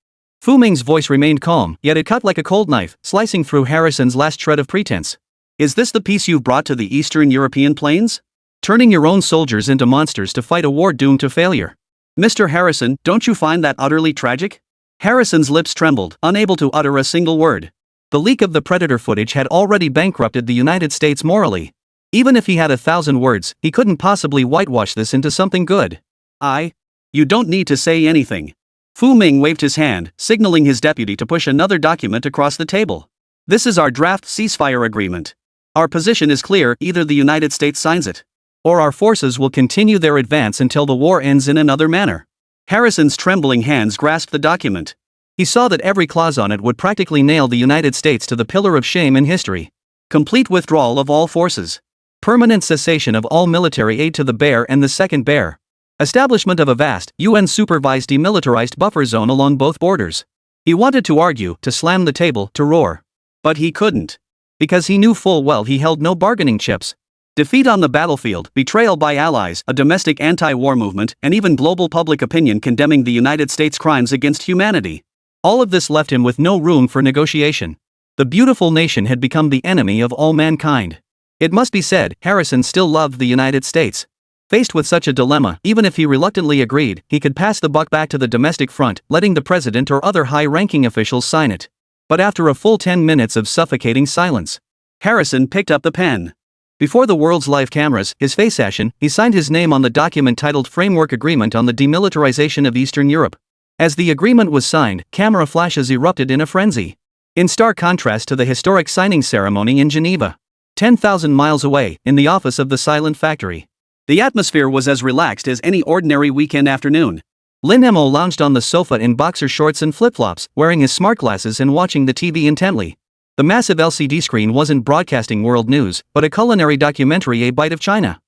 Fu Ming's voice remained calm, yet it cut like a cold knife, slicing through Harrison's last shred of pretense. "Is this the peace you've brought to the Eastern European plains? Turning your own soldiers into monsters to fight a war doomed to failure. Mr. Harrison, don't you find that utterly tragic?" Harrison's lips trembled, unable to utter a single word. The leak of the Predator footage had already bankrupted the United States morally. Even if he had 1,000 words, he couldn't possibly whitewash this into something good. "You don't need to say anything." Fu Ming waved his hand, signaling his deputy to push another document across the table. This is our draft ceasefire agreement. Our position is clear: either the United States signs it, or our forces will continue their advance until the war ends in another manner. Harrison's trembling hands grasped the document. He saw that every clause on it would practically nail the United States to the pillar of shame in history. Complete withdrawal of all forces. Permanent cessation of all military aid to the Bear and the Second Bear. Establishment of a vast, UN-supervised demilitarized buffer zone along both borders. He wanted to argue, to slam the table, to roar. But he couldn't. Because he knew full well he held no bargaining chips. Defeat on the battlefield, betrayal by allies, a domestic anti-war movement, and even global public opinion condemning the United States' crimes against humanity. All of this left him with no room for negotiation. The beautiful nation had become the enemy of all mankind. It must be said, Harrison still loved the United States. Faced with such a dilemma, even if he reluctantly agreed, he could pass the buck back to the domestic front, letting the president or other high-ranking officials sign it. But after a full 10 minutes of suffocating silence, Harrison picked up the pen. Before the world's live cameras, his face ashen, he signed his name on the document titled Framework Agreement on the Demilitarization of Eastern Europe. As the agreement was signed, camera flashes erupted in a frenzy. In stark contrast to the historic signing ceremony in Geneva, 10,000 miles away, in the office of the silent factory, the atmosphere was as relaxed as any ordinary weekend afternoon. Lin Mo lounged on the sofa in boxer shorts and flip-flops, wearing his smart glasses and watching the TV intently. The massive LCD screen wasn't broadcasting world news, but a culinary documentary, A Bite of China.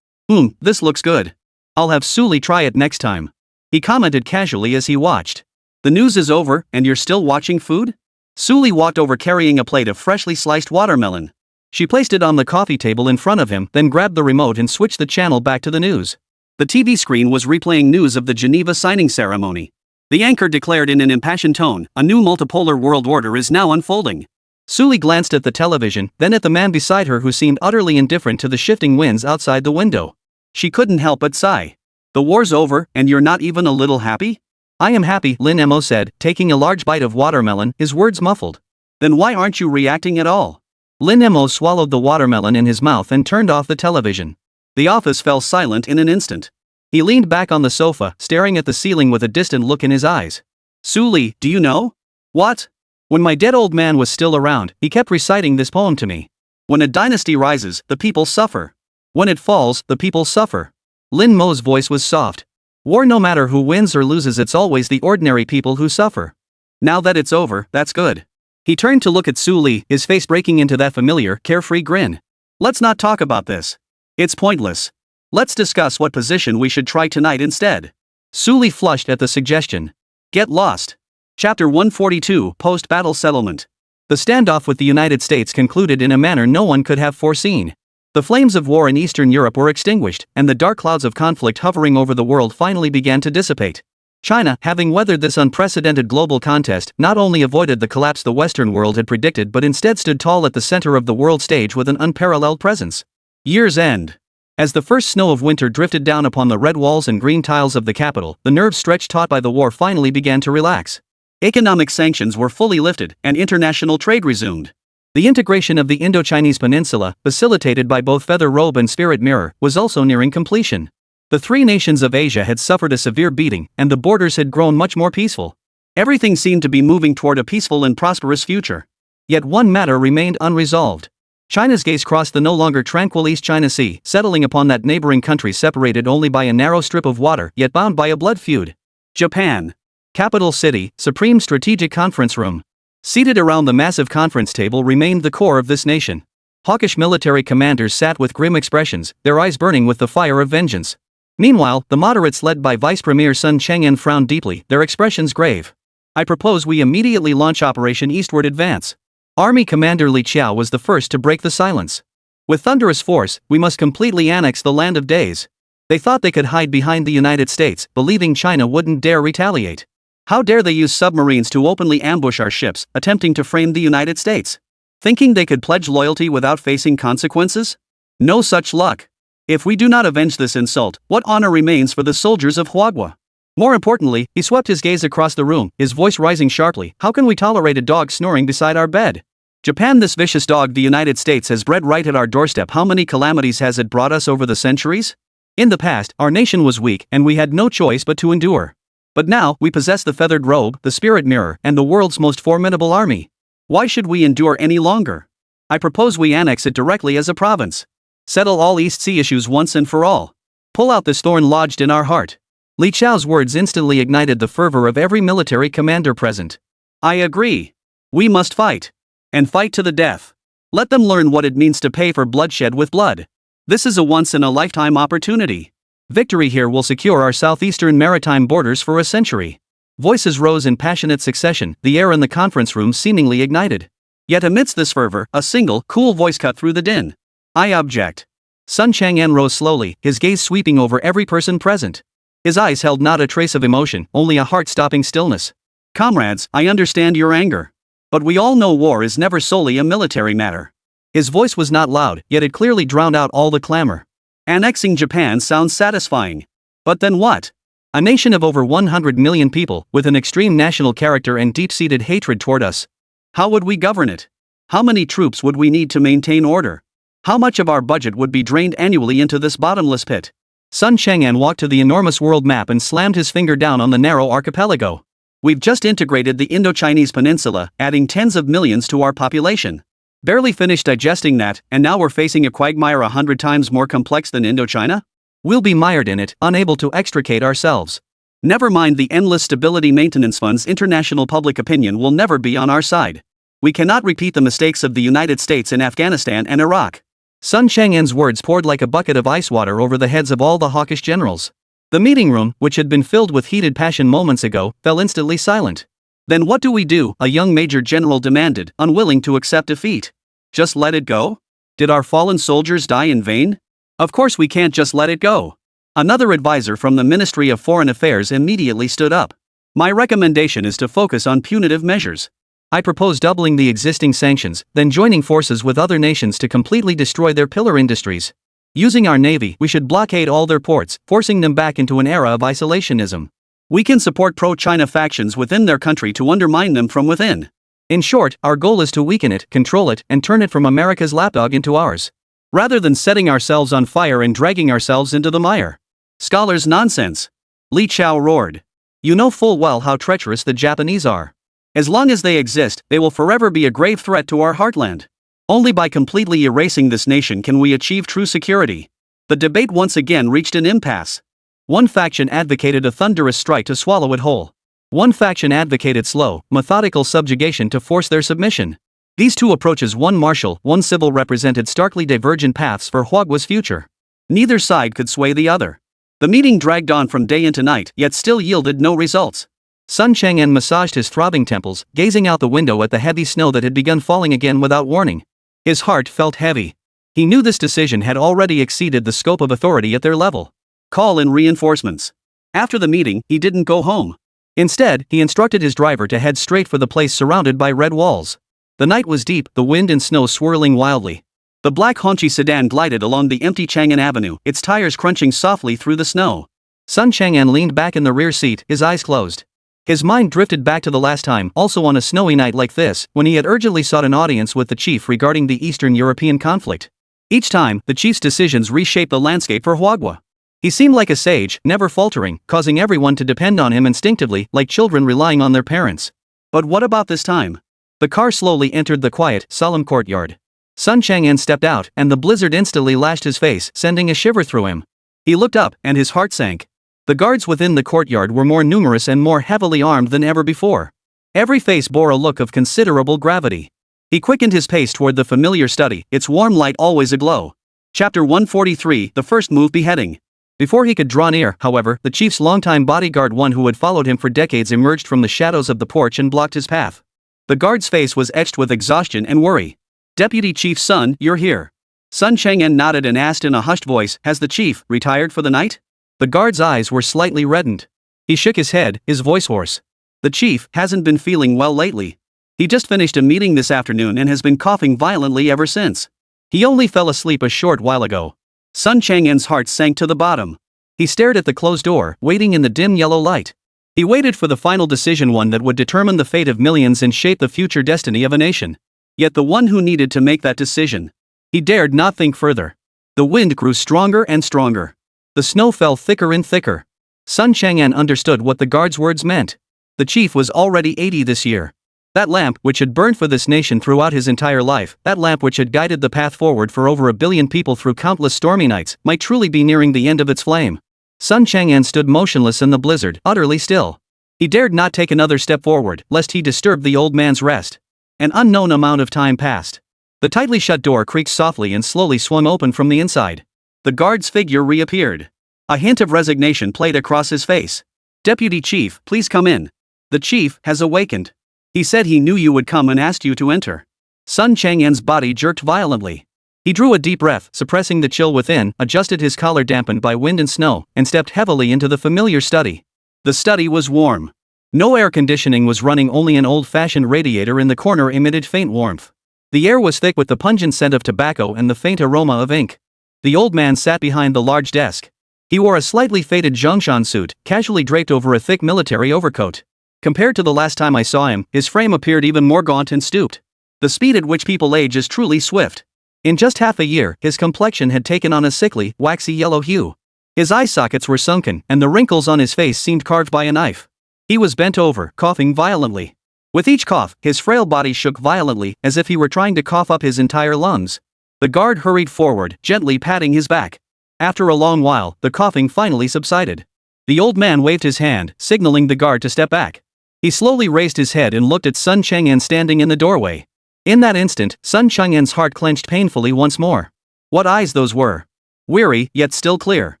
This looks good. I'll have Suli try it next time. He commented casually as he watched. The news is over, and you're still watching food? Suli walked over carrying a plate of freshly sliced watermelon. She placed it on the coffee table in front of him, then grabbed the remote and switched the channel back to the news. The TV screen was replaying news of the Geneva signing ceremony. The anchor declared in an impassioned tone, "A new multipolar world order is now unfolding." Suli glanced at the television, then at the man beside her who seemed utterly indifferent to the shifting winds outside the window. She couldn't help but sigh. The war's over, and you're not even a little happy? I am happy, Lin Mo said, taking a large bite of watermelon, his words muffled. Then why aren't you reacting at all? Lin Mo swallowed the watermelon in his mouth and turned off the television. The office fell silent in an instant. He leaned back on the sofa, staring at the ceiling with a distant look in his eyes. Suli, do you know? What? When my dead old man was still around, he kept reciting this poem to me. When a dynasty rises, the people suffer. When it falls, the people suffer. Lin Mo's voice was soft. War, no matter who wins or loses, it's always the ordinary people who suffer. Now that it's over, that's good. He turned to look at Suli, his face breaking into that familiar, carefree grin. Let's not talk about this. It's pointless. Let's discuss what position we should try tonight instead. Suli flushed at the suggestion. Get lost. Chapter 142, Post-Battle Settlement. The standoff with the United States concluded in a manner no one could have foreseen. The flames of war in Eastern Europe were extinguished, and the dark clouds of conflict hovering over the world finally began to dissipate. China, having weathered this unprecedented global contest, not only avoided the collapse the Western world had predicted but instead stood tall at the center of the world stage with an unparalleled presence. Year's end. As the first snow of winter drifted down upon the red walls and green tiles of the capital, the nerves stretched taut by the war finally began to relax. Economic sanctions were fully lifted, and international trade resumed. The integration of the Indo-Chinese peninsula, facilitated by both Feather Robe and Spirit Mirror, was also nearing completion. The three nations of Asia had suffered a severe beating, and the borders had grown much more peaceful. Everything seemed to be moving toward a peaceful and prosperous future. Yet one matter remained unresolved. China's gaze crossed the no longer tranquil East China Sea, settling upon that neighboring country separated only by a narrow strip of water, yet bound by a blood feud. Japan. Capital city, supreme strategic conference room. Seated around the massive conference table remained the core of this nation. Hawkish military commanders sat with grim expressions, their eyes burning with the fire of vengeance. Meanwhile, the moderates led by Vice Premier Sun Cheng'en frowned deeply, their expressions grave. I propose we immediately launch Operation Eastward Advance. Army Commander Li Qiao was the first to break the silence. With thunderous force, we must completely annex the Land of Days. They thought they could hide behind the United States, believing China wouldn't dare retaliate. How dare they use submarines to openly ambush our ships, attempting to frame the United States? Thinking they could pledge loyalty without facing consequences? No such luck. If we do not avenge this insult, what honor remains for the soldiers of Huagua? More importantly, he swept his gaze across the room, his voice rising sharply. How can we tolerate a dog snoring beside our bed? Japan, this vicious dog the United States has bred right at our doorstep. How many calamities has it brought us over the centuries? In the past, our nation was weak, and we had no choice but to endure. But now, we possess the feathered robe, the spirit mirror, and the world's most formidable army. Why should we endure any longer? I propose we annex it directly as a province. Settle all East Sea issues once and for all. Pull out this thorn lodged in our heart. Li Chao's words instantly ignited the fervor of every military commander present. I agree. We must fight. And fight to the death. Let them learn what it means to pay for bloodshed with blood. This is a once-in-a-lifetime opportunity. Victory here will secure our southeastern maritime borders for a century. Voices rose in passionate succession, the air in the conference room seemingly ignited. Yet amidst this fervor, a single, cool voice cut through the din. I object. Sun Chang'an rose slowly, his gaze sweeping over every person present. His eyes held not a trace of emotion, only a heart-stopping stillness. Comrades, I understand your anger. But we all know war is never solely a military matter. His voice was not loud, yet it clearly drowned out all the clamor. Annexing Japan sounds satisfying. But then what? A nation of over 100 million people, with an extreme national character and deep-seated hatred toward us. How would we govern it? How many troops would we need to maintain order? How much of our budget would be drained annually into this bottomless pit? Sun Chang'an walked to the enormous world map and slammed his finger down on the narrow archipelago. We've just integrated the Indo-Chinese peninsula, adding tens of millions to our population. Barely finished digesting that, and now we're facing a quagmire 100 times more complex than Indochina? We'll be mired in it, unable to extricate ourselves. Never mind the endless stability maintenance funds. International public opinion will never be on our side. We cannot repeat the mistakes of the United States in Afghanistan and Iraq. Sun Chang'an's words poured like a bucket of ice water over the heads of all the hawkish generals. The meeting room, which had been filled with heated passion moments ago, fell instantly silent. Then what do we do? A young major general demanded, unwilling to accept defeat. Just let it go? Did our fallen soldiers die in vain? Of course we can't just let it go. Another advisor from the Ministry of Foreign Affairs immediately stood up. My recommendation is to focus on punitive measures. I propose doubling the existing sanctions, then joining forces with other nations to completely destroy their pillar industries. Using our navy, we should blockade all their ports, forcing them back into an era of isolationism. We can support pro-China factions within their country to undermine them from within. In short, our goal is to weaken it, control it, and turn it from America's lapdog into ours. Rather than setting ourselves on fire and dragging ourselves into the mire. Scholars nonsense. Li Chao roared. You know full well how treacherous the Japanese are. As long as they exist, they will forever be a grave threat to our heartland. Only by completely erasing this nation can we achieve true security. The debate once again reached an impasse. One faction advocated a thunderous strike to swallow it whole. One faction advocated slow, methodical subjugation to force their submission. These two approaches, one martial, one civil, represented starkly divergent paths for Huagua's future. Neither side could sway the other. The meeting dragged on from day into night, yet still yielded no results. Sun Chang'an massaged his throbbing temples, gazing out the window at the heavy snow that had begun falling again without warning. His heart felt heavy. He knew this decision had already exceeded the scope of authority at their level. Call in reinforcements. After the meeting, he didn't go home. Instead, he instructed his driver to head straight for the place surrounded by red walls. The night was deep, the wind and snow swirling wildly. The black Hongqi sedan glided along the empty Chang'an Avenue, its tires crunching softly through the snow. Sun Chang'an leaned back in the rear seat, his eyes closed. His mind drifted back to the last time, also on a snowy night like this, when he had urgently sought an audience with the chief regarding the Eastern European conflict. Each time, the chief's decisions reshaped the landscape for Huagua. He seemed like a sage, never faltering, causing everyone to depend on him instinctively, like children relying on their parents. But what about this time? The car slowly entered the quiet, solemn courtyard. Sun Chang'an stepped out, and the blizzard instantly lashed his face, sending a shiver through him. He looked up, and his heart sank. The guards within the courtyard were more numerous and more heavily armed than ever before. Every face bore a look of considerable gravity. He quickened his pace toward the familiar study, its warm light always aglow. Chapter 143, The First Move Beheading. Before he could draw near, however, the chief's longtime bodyguard, one who had followed him for decades, emerged from the shadows of the porch and blocked his path. The guard's face was etched with exhaustion and worry. Deputy Chief Sun, you're here. Sun Chang'an nodded and asked in a hushed voice, has the chief retired for the night? The guard's eyes were slightly reddened. He shook his head, his voice hoarse. The chief hasn't been feeling well lately. He just finished a meeting this afternoon and has been coughing violently ever since. He only fell asleep a short while ago. Sun Chang'an's heart sank to the bottom. He stared at the closed door, waiting in the dim yellow light. He waited for the final decision, one that would determine the fate of millions and shape the future destiny of a nation. Yet the one who needed to make that decision. He dared not think further. The wind grew stronger and stronger. The snow fell thicker and thicker. Sun Chang'an understood what the guard's words meant. The chief was already 80 this year. That lamp which had burned for this nation throughout his entire life, that lamp which had guided the path forward for over 1 billion people through countless stormy nights, might truly be nearing the end of its flame. Sun Chang'an stood motionless in the blizzard, utterly still. He dared not take another step forward, lest he disturb the old man's rest. An unknown amount of time passed. The tightly shut door creaked softly and slowly swung open from the inside. The guard's figure reappeared. A hint of resignation played across his face. "Deputy Chief, please come in. The chief has awakened. He said he knew you would come and asked you to enter." Sun Chang'an's body jerked violently. He drew a deep breath, suppressing the chill within, adjusted his collar dampened by wind and snow, and stepped heavily into the familiar study. The study was warm. No air conditioning was running, only an old-fashioned radiator in the corner emitted faint warmth. The air was thick with the pungent scent of tobacco and the faint aroma of ink. The old man sat behind the large desk. He wore a slightly faded Zhongshan suit, casually draped over a thick military overcoat. Compared to the last time I saw him, his frame appeared even more gaunt and stooped. The speed at which people age is truly swift. In just half a year, his complexion had taken on a sickly, waxy yellow hue. His eye sockets were sunken, and the wrinkles on his face seemed carved by a knife. He was bent over, coughing violently. With each cough, his frail body shook violently, as if he were trying to cough up his entire lungs. The guard hurried forward, gently patting his back. After a long while, the coughing finally subsided. The old man waved his hand, signaling the guard to step back. He slowly raised his head and looked at Sun Chang'an standing in the doorway. In that instant, Sun Chang'an's heart clenched painfully once more. What eyes those were! Weary, yet still clear.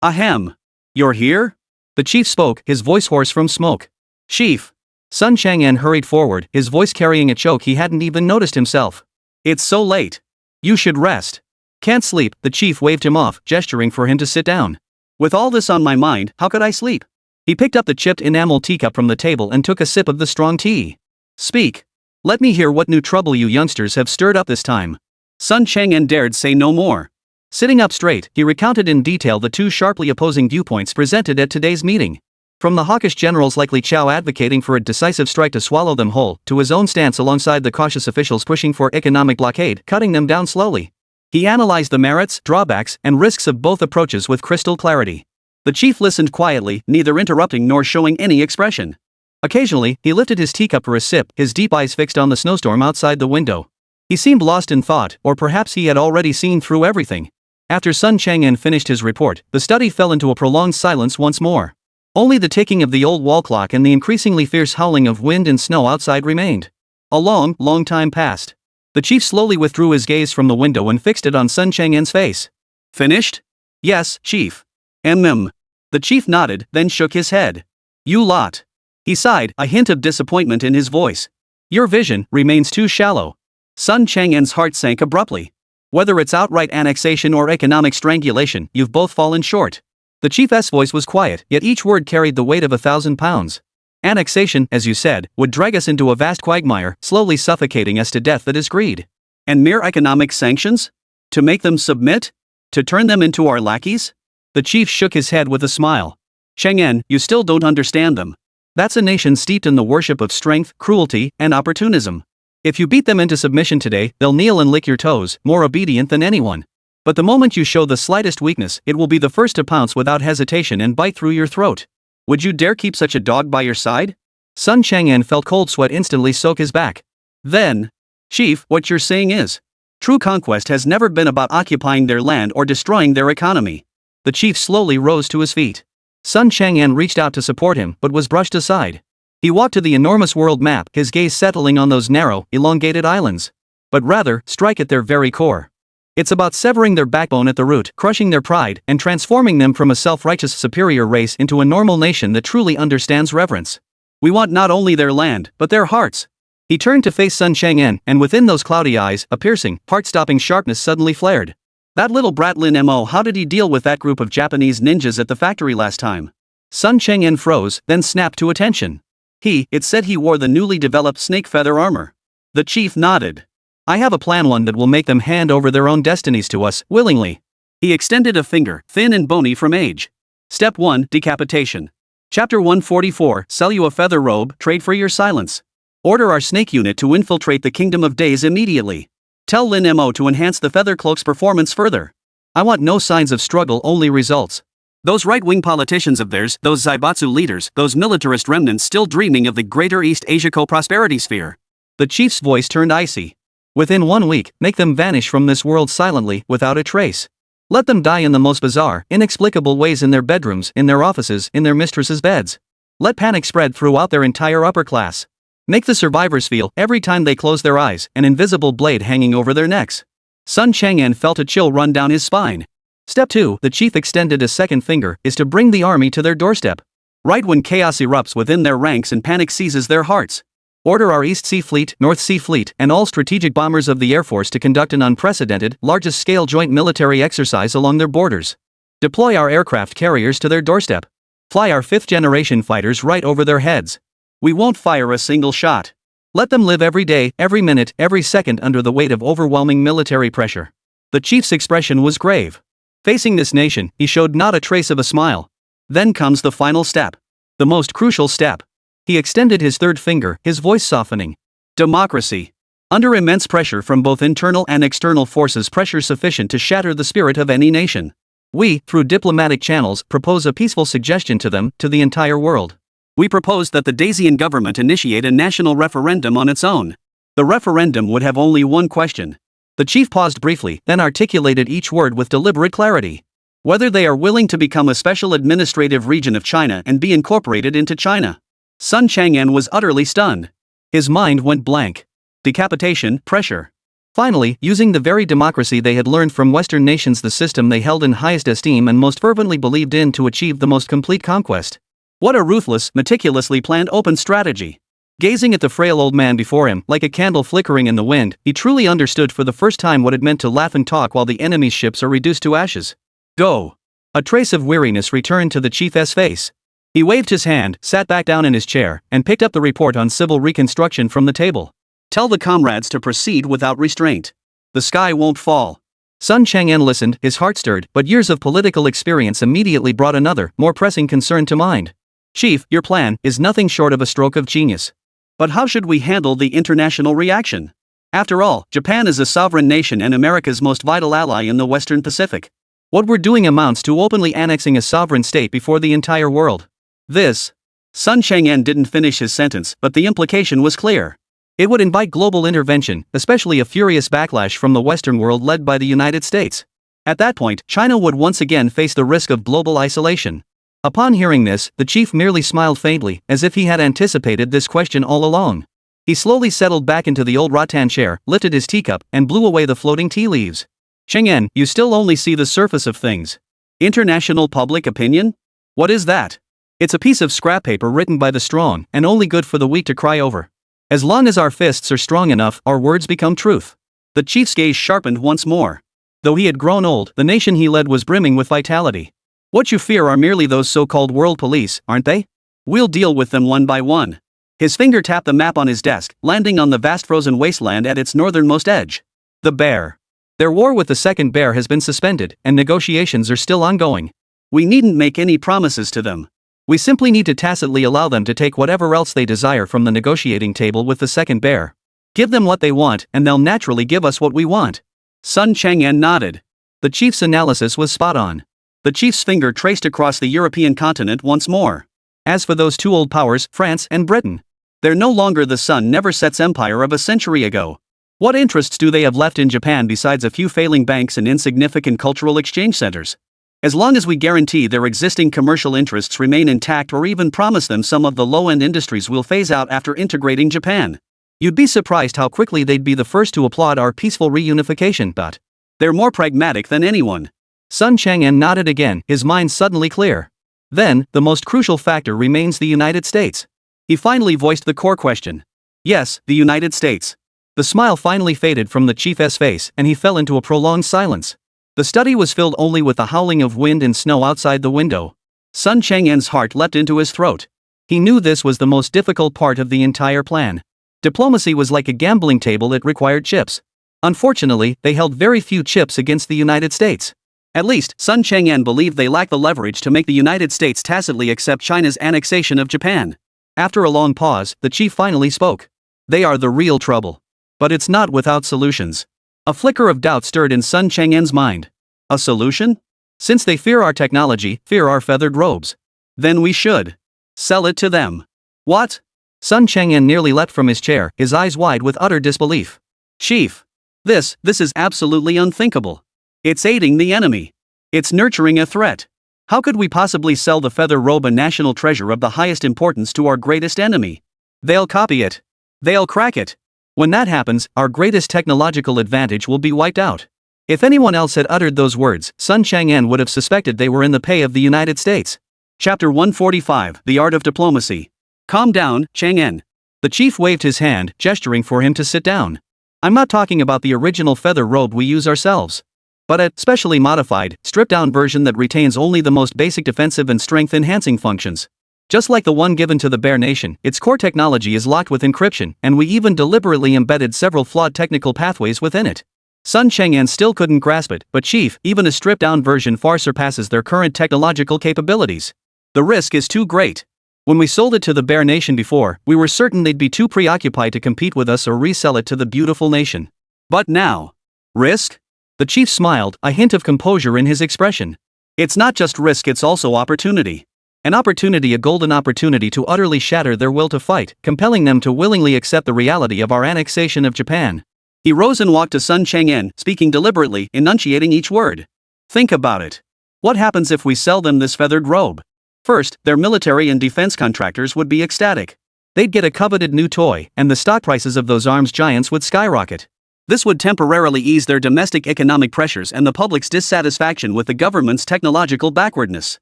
"Ahem. You're here?" The chief spoke, his voice hoarse from smoke. "Chief." Sun Chang'an hurried forward, his voice carrying a choke he hadn't even noticed himself. "It's so late. You should rest." "Can't sleep," the chief waved him off, gesturing for him to sit down. "With all this on my mind, how could I sleep?" He picked up the chipped enamel teacup from the table and took a sip of the strong tea. "Speak. Let me hear what new trouble you youngsters have stirred up this time." Sun Chang'an dared say no more. Sitting up straight, he recounted in detail the two sharply opposing viewpoints presented at today's meeting. From the hawkish generals like Li Chao advocating for a decisive strike to swallow them whole, to his own stance alongside the cautious officials pushing for economic blockade, cutting them down slowly. He analyzed the merits, drawbacks, and risks of both approaches with crystal clarity. The chief listened quietly, neither interrupting nor showing any expression. Occasionally, he lifted his teacup for a sip, his deep eyes fixed on the snowstorm outside the window. He seemed lost in thought, or perhaps he had already seen through everything. After Sun Chang'an finished his report, the study fell into a prolonged silence once more. Only the ticking of the old wall clock and the increasingly fierce howling of wind and snow outside remained. A long, long time passed. The chief slowly withdrew his gaze from the window and fixed it on Sun Chang'an's face. "Finished?" "Yes, chief." The chief nodded, then shook his head. "You lot." He sighed, a hint of disappointment in his voice. "Your vision remains too shallow." Sun Chang'an's heart sank abruptly. "Whether it's outright annexation or economic strangulation, you've both fallen short." The chief's voice was quiet, yet each word carried the weight of 1,000 pounds. "Annexation, as you said, would drag us into a vast quagmire, slowly suffocating us to death. That is greed." "And mere economic sanctions? To make them submit? To turn them into our lackeys?" The chief shook his head with a smile. "Chang'an, you still don't understand them. That's a nation steeped in the worship of strength, cruelty, and opportunism. If you beat them into submission today, they'll kneel and lick your toes, more obedient than anyone. But the moment you show the slightest weakness, it will be the first to pounce without hesitation and bite through your throat. Would you dare keep such a dog by your side?" Sun Chang'an felt cold sweat instantly soak his back. "Then, chief, what you're saying is, true conquest has never been about occupying their land or destroying their economy." The chief slowly rose to his feet. Sun Chang'an reached out to support him but was brushed aside. He walked to the enormous world map, his gaze settling on those narrow, elongated islands. "But rather, strike at their very core. It's about severing their backbone at the root, crushing their pride, and transforming them from a self-righteous superior race into a normal nation that truly understands reverence. We want not only their land, but their hearts." He turned to face Sun Chang'an, and within those cloudy eyes, a piercing, heart-stopping sharpness suddenly flared. "That little brat Lin Mo, how did he deal with that group of Japanese ninjas at the factory last time?" Sun Chang'an froze, then snapped to attention. It said he wore the newly developed snake feather armor." The chief nodded. "I have a plan, one that will make them hand over their own destinies to us, willingly." He extended a finger, thin and bony from age. Step 1, Decapitation. Chapter 144, Sell you a feather robe, trade for your silence. Order our snake unit to infiltrate the Kingdom of Days immediately. Tell Lin Mo to enhance the feather cloak's performance further. I want no signs of struggle, only results. Those right-wing politicians of theirs, those Zaibatsu leaders, those militarist remnants still dreaming of the greater East Asia co-prosperity sphere. The chief's voice turned icy. Within 1 week, make them vanish from this world silently, without a trace. Let them die in the most bizarre, inexplicable ways in their bedrooms, in their offices, in their mistresses' beds. Let panic spread throughout their entire upper class. Make the survivors feel, every time they close their eyes, an invisible blade hanging over their necks. Sun Chang'an felt a chill run down his spine. Step 2, the chief extended a second finger, is to bring the army to their doorstep. Right when chaos erupts within their ranks and panic seizes their hearts. Order our East Sea Fleet, North Sea Fleet, and all strategic bombers of the Air Force to conduct an unprecedented, largest-scale joint military exercise along their borders. Deploy our aircraft carriers to their doorstep. Fly our 5th-generation fighters right over their heads. We won't fire a single shot. Let them live every day, every minute, every second under the weight of overwhelming military pressure. The chief's expression was grave. Facing this nation, he showed not a trace of a smile. Then comes the final step. The most crucial step. He extended his third finger, his voice softening. Democracy. Under immense pressure from both internal and external forces, pressure sufficient to shatter the spirit of any nation. We, through diplomatic channels, propose a peaceful suggestion to them, to the entire world. We propose that the Daisian government initiate a national referendum on its own. The referendum would have only one question. The chief paused briefly, then articulated each word with deliberate clarity. Whether they are willing to become a special administrative region of China and be incorporated into China. Sun Chang'an was utterly stunned. His mind went blank. Decapitation, pressure. Finally, using the very democracy they had learned from Western nations, the system they held in highest esteem and most fervently believed in, to achieve the most complete conquest. What a ruthless, meticulously planned open strategy. Gazing at the frail old man before him, like a candle flickering in the wind, he truly understood for the first time what it meant to laugh and talk while the enemy's ships are reduced to ashes. Go. A trace of weariness returned to the chief's face. He waved his hand, sat back down in his chair, and picked up the report on civil reconstruction from the table. Tell the comrades to proceed without restraint. The sky won't fall. Sun Chang'an listened, his heart stirred, but years of political experience immediately brought another, more pressing concern to mind. Chief, your plan is nothing short of a stroke of genius. But how should we handle the international reaction? After all, Japan is a sovereign nation and America's most vital ally in the Western Pacific. What we're doing amounts to openly annexing a sovereign state before the entire world. This. Sun Chang'an didn't finish his sentence, but the implication was clear. It would invite global intervention, especially a furious backlash from the Western world led by the United States. At that point, China would once again face the risk of global isolation. Upon hearing this, the chief merely smiled faintly, as if he had anticipated this question all along. He slowly settled back into the old rattan chair, lifted his teacup, and blew away the floating tea leaves. Chang'an, you still only see the surface of things. International public opinion? What is that? It's a piece of scrap paper written by the strong, and only good for the weak to cry over. As long as our fists are strong enough, our words become truth. The chief's gaze sharpened once more. Though he had grown old, the nation he led was brimming with vitality. What you fear are merely those so-called world police, aren't they? We'll deal with them one by one. His finger tapped the map on his desk, landing on the vast frozen wasteland at its northernmost edge. The bear. Their war with the second bear has been suspended, and negotiations are still ongoing. We needn't make any promises to them. We simply need to tacitly allow them to take whatever else they desire from the negotiating table with the second bear. Give them what they want, and they'll naturally give us what we want. Sun Chang'an nodded. The chief's analysis was spot on. The chief's finger traced across the European continent once more. As for those two old powers, France and Britain, they're no longer the sun never sets empire of a century ago. What interests do they have left in Japan besides a few failing banks and insignificant cultural exchange centers? As long as we guarantee their existing commercial interests remain intact or even promise them some of the low-end industries we'll phase out after integrating Japan, you'd be surprised how quickly they'd be the first to applaud our peaceful reunification. But they're more pragmatic than anyone. Sun Chang'an nodded again, his mind suddenly clear. Then, the most crucial factor remains the United States. He finally voiced the core question. Yes, the United States. The smile finally faded from the chief's face, and he fell into a prolonged silence. The study was filled only with the howling of wind and snow outside the window. Sun Chang'an's heart leapt into his throat. He knew this was the most difficult part of the entire plan. Diplomacy was like a gambling table, it required chips. Unfortunately, they held very few chips against the United States. At least, Sun Chang'an believed they lacked the leverage to make the United States tacitly accept China's annexation of Japan. After a long pause, the chief finally spoke. They are the real trouble. But it's not without solutions. A flicker of doubt stirred in Sun Chang'an's mind. A solution? Since they fear our technology, fear our feathered robes, then we should sell it to them. What? Sun Chang'an nearly leapt from his chair, his eyes wide with utter disbelief. Chief, this is absolutely unthinkable. It's aiding the enemy. It's nurturing a threat. How could we possibly sell the feather robe, a national treasure of the highest importance, to our greatest enemy? They'll copy it. They'll crack it. When that happens, our greatest technological advantage will be wiped out. If anyone else had uttered those words, Sun Chang'an would have suspected they were in the pay of the United States. Chapter 145, The Art of Diplomacy. Calm down, Chang'an. The chief waved his hand, gesturing for him to sit down. I'm not talking about the original feather robe we use ourselves, but a specially modified, stripped-down version that retains only the most basic defensive and strength-enhancing functions. Just like the one given to the Bear Nation, its core technology is locked with encryption, and we even deliberately embedded several flawed technical pathways within it. Sun Chang'an still couldn't grasp it, but Chief, even a stripped-down version far surpasses their current technological capabilities. The risk is too great. When we sold it to the Bear Nation before, we were certain they'd be too preoccupied to compete with us or resell it to the beautiful nation. But now, risk? The chief smiled, a hint of composure in his expression. It's not just risk, it's also opportunity. An opportunity, a golden opportunity to utterly shatter their will to fight, compelling them to willingly accept the reality of our annexation of Japan. He rose and walked to Sun Chang'an, speaking deliberately, enunciating each word. Think about it. What happens if we sell them this feathered robe? First, their military and defense contractors would be ecstatic. They'd get a coveted new toy, and the stock prices of those arms giants would skyrocket. This would temporarily ease their domestic economic pressures and the public's dissatisfaction with the government's technological backwardness.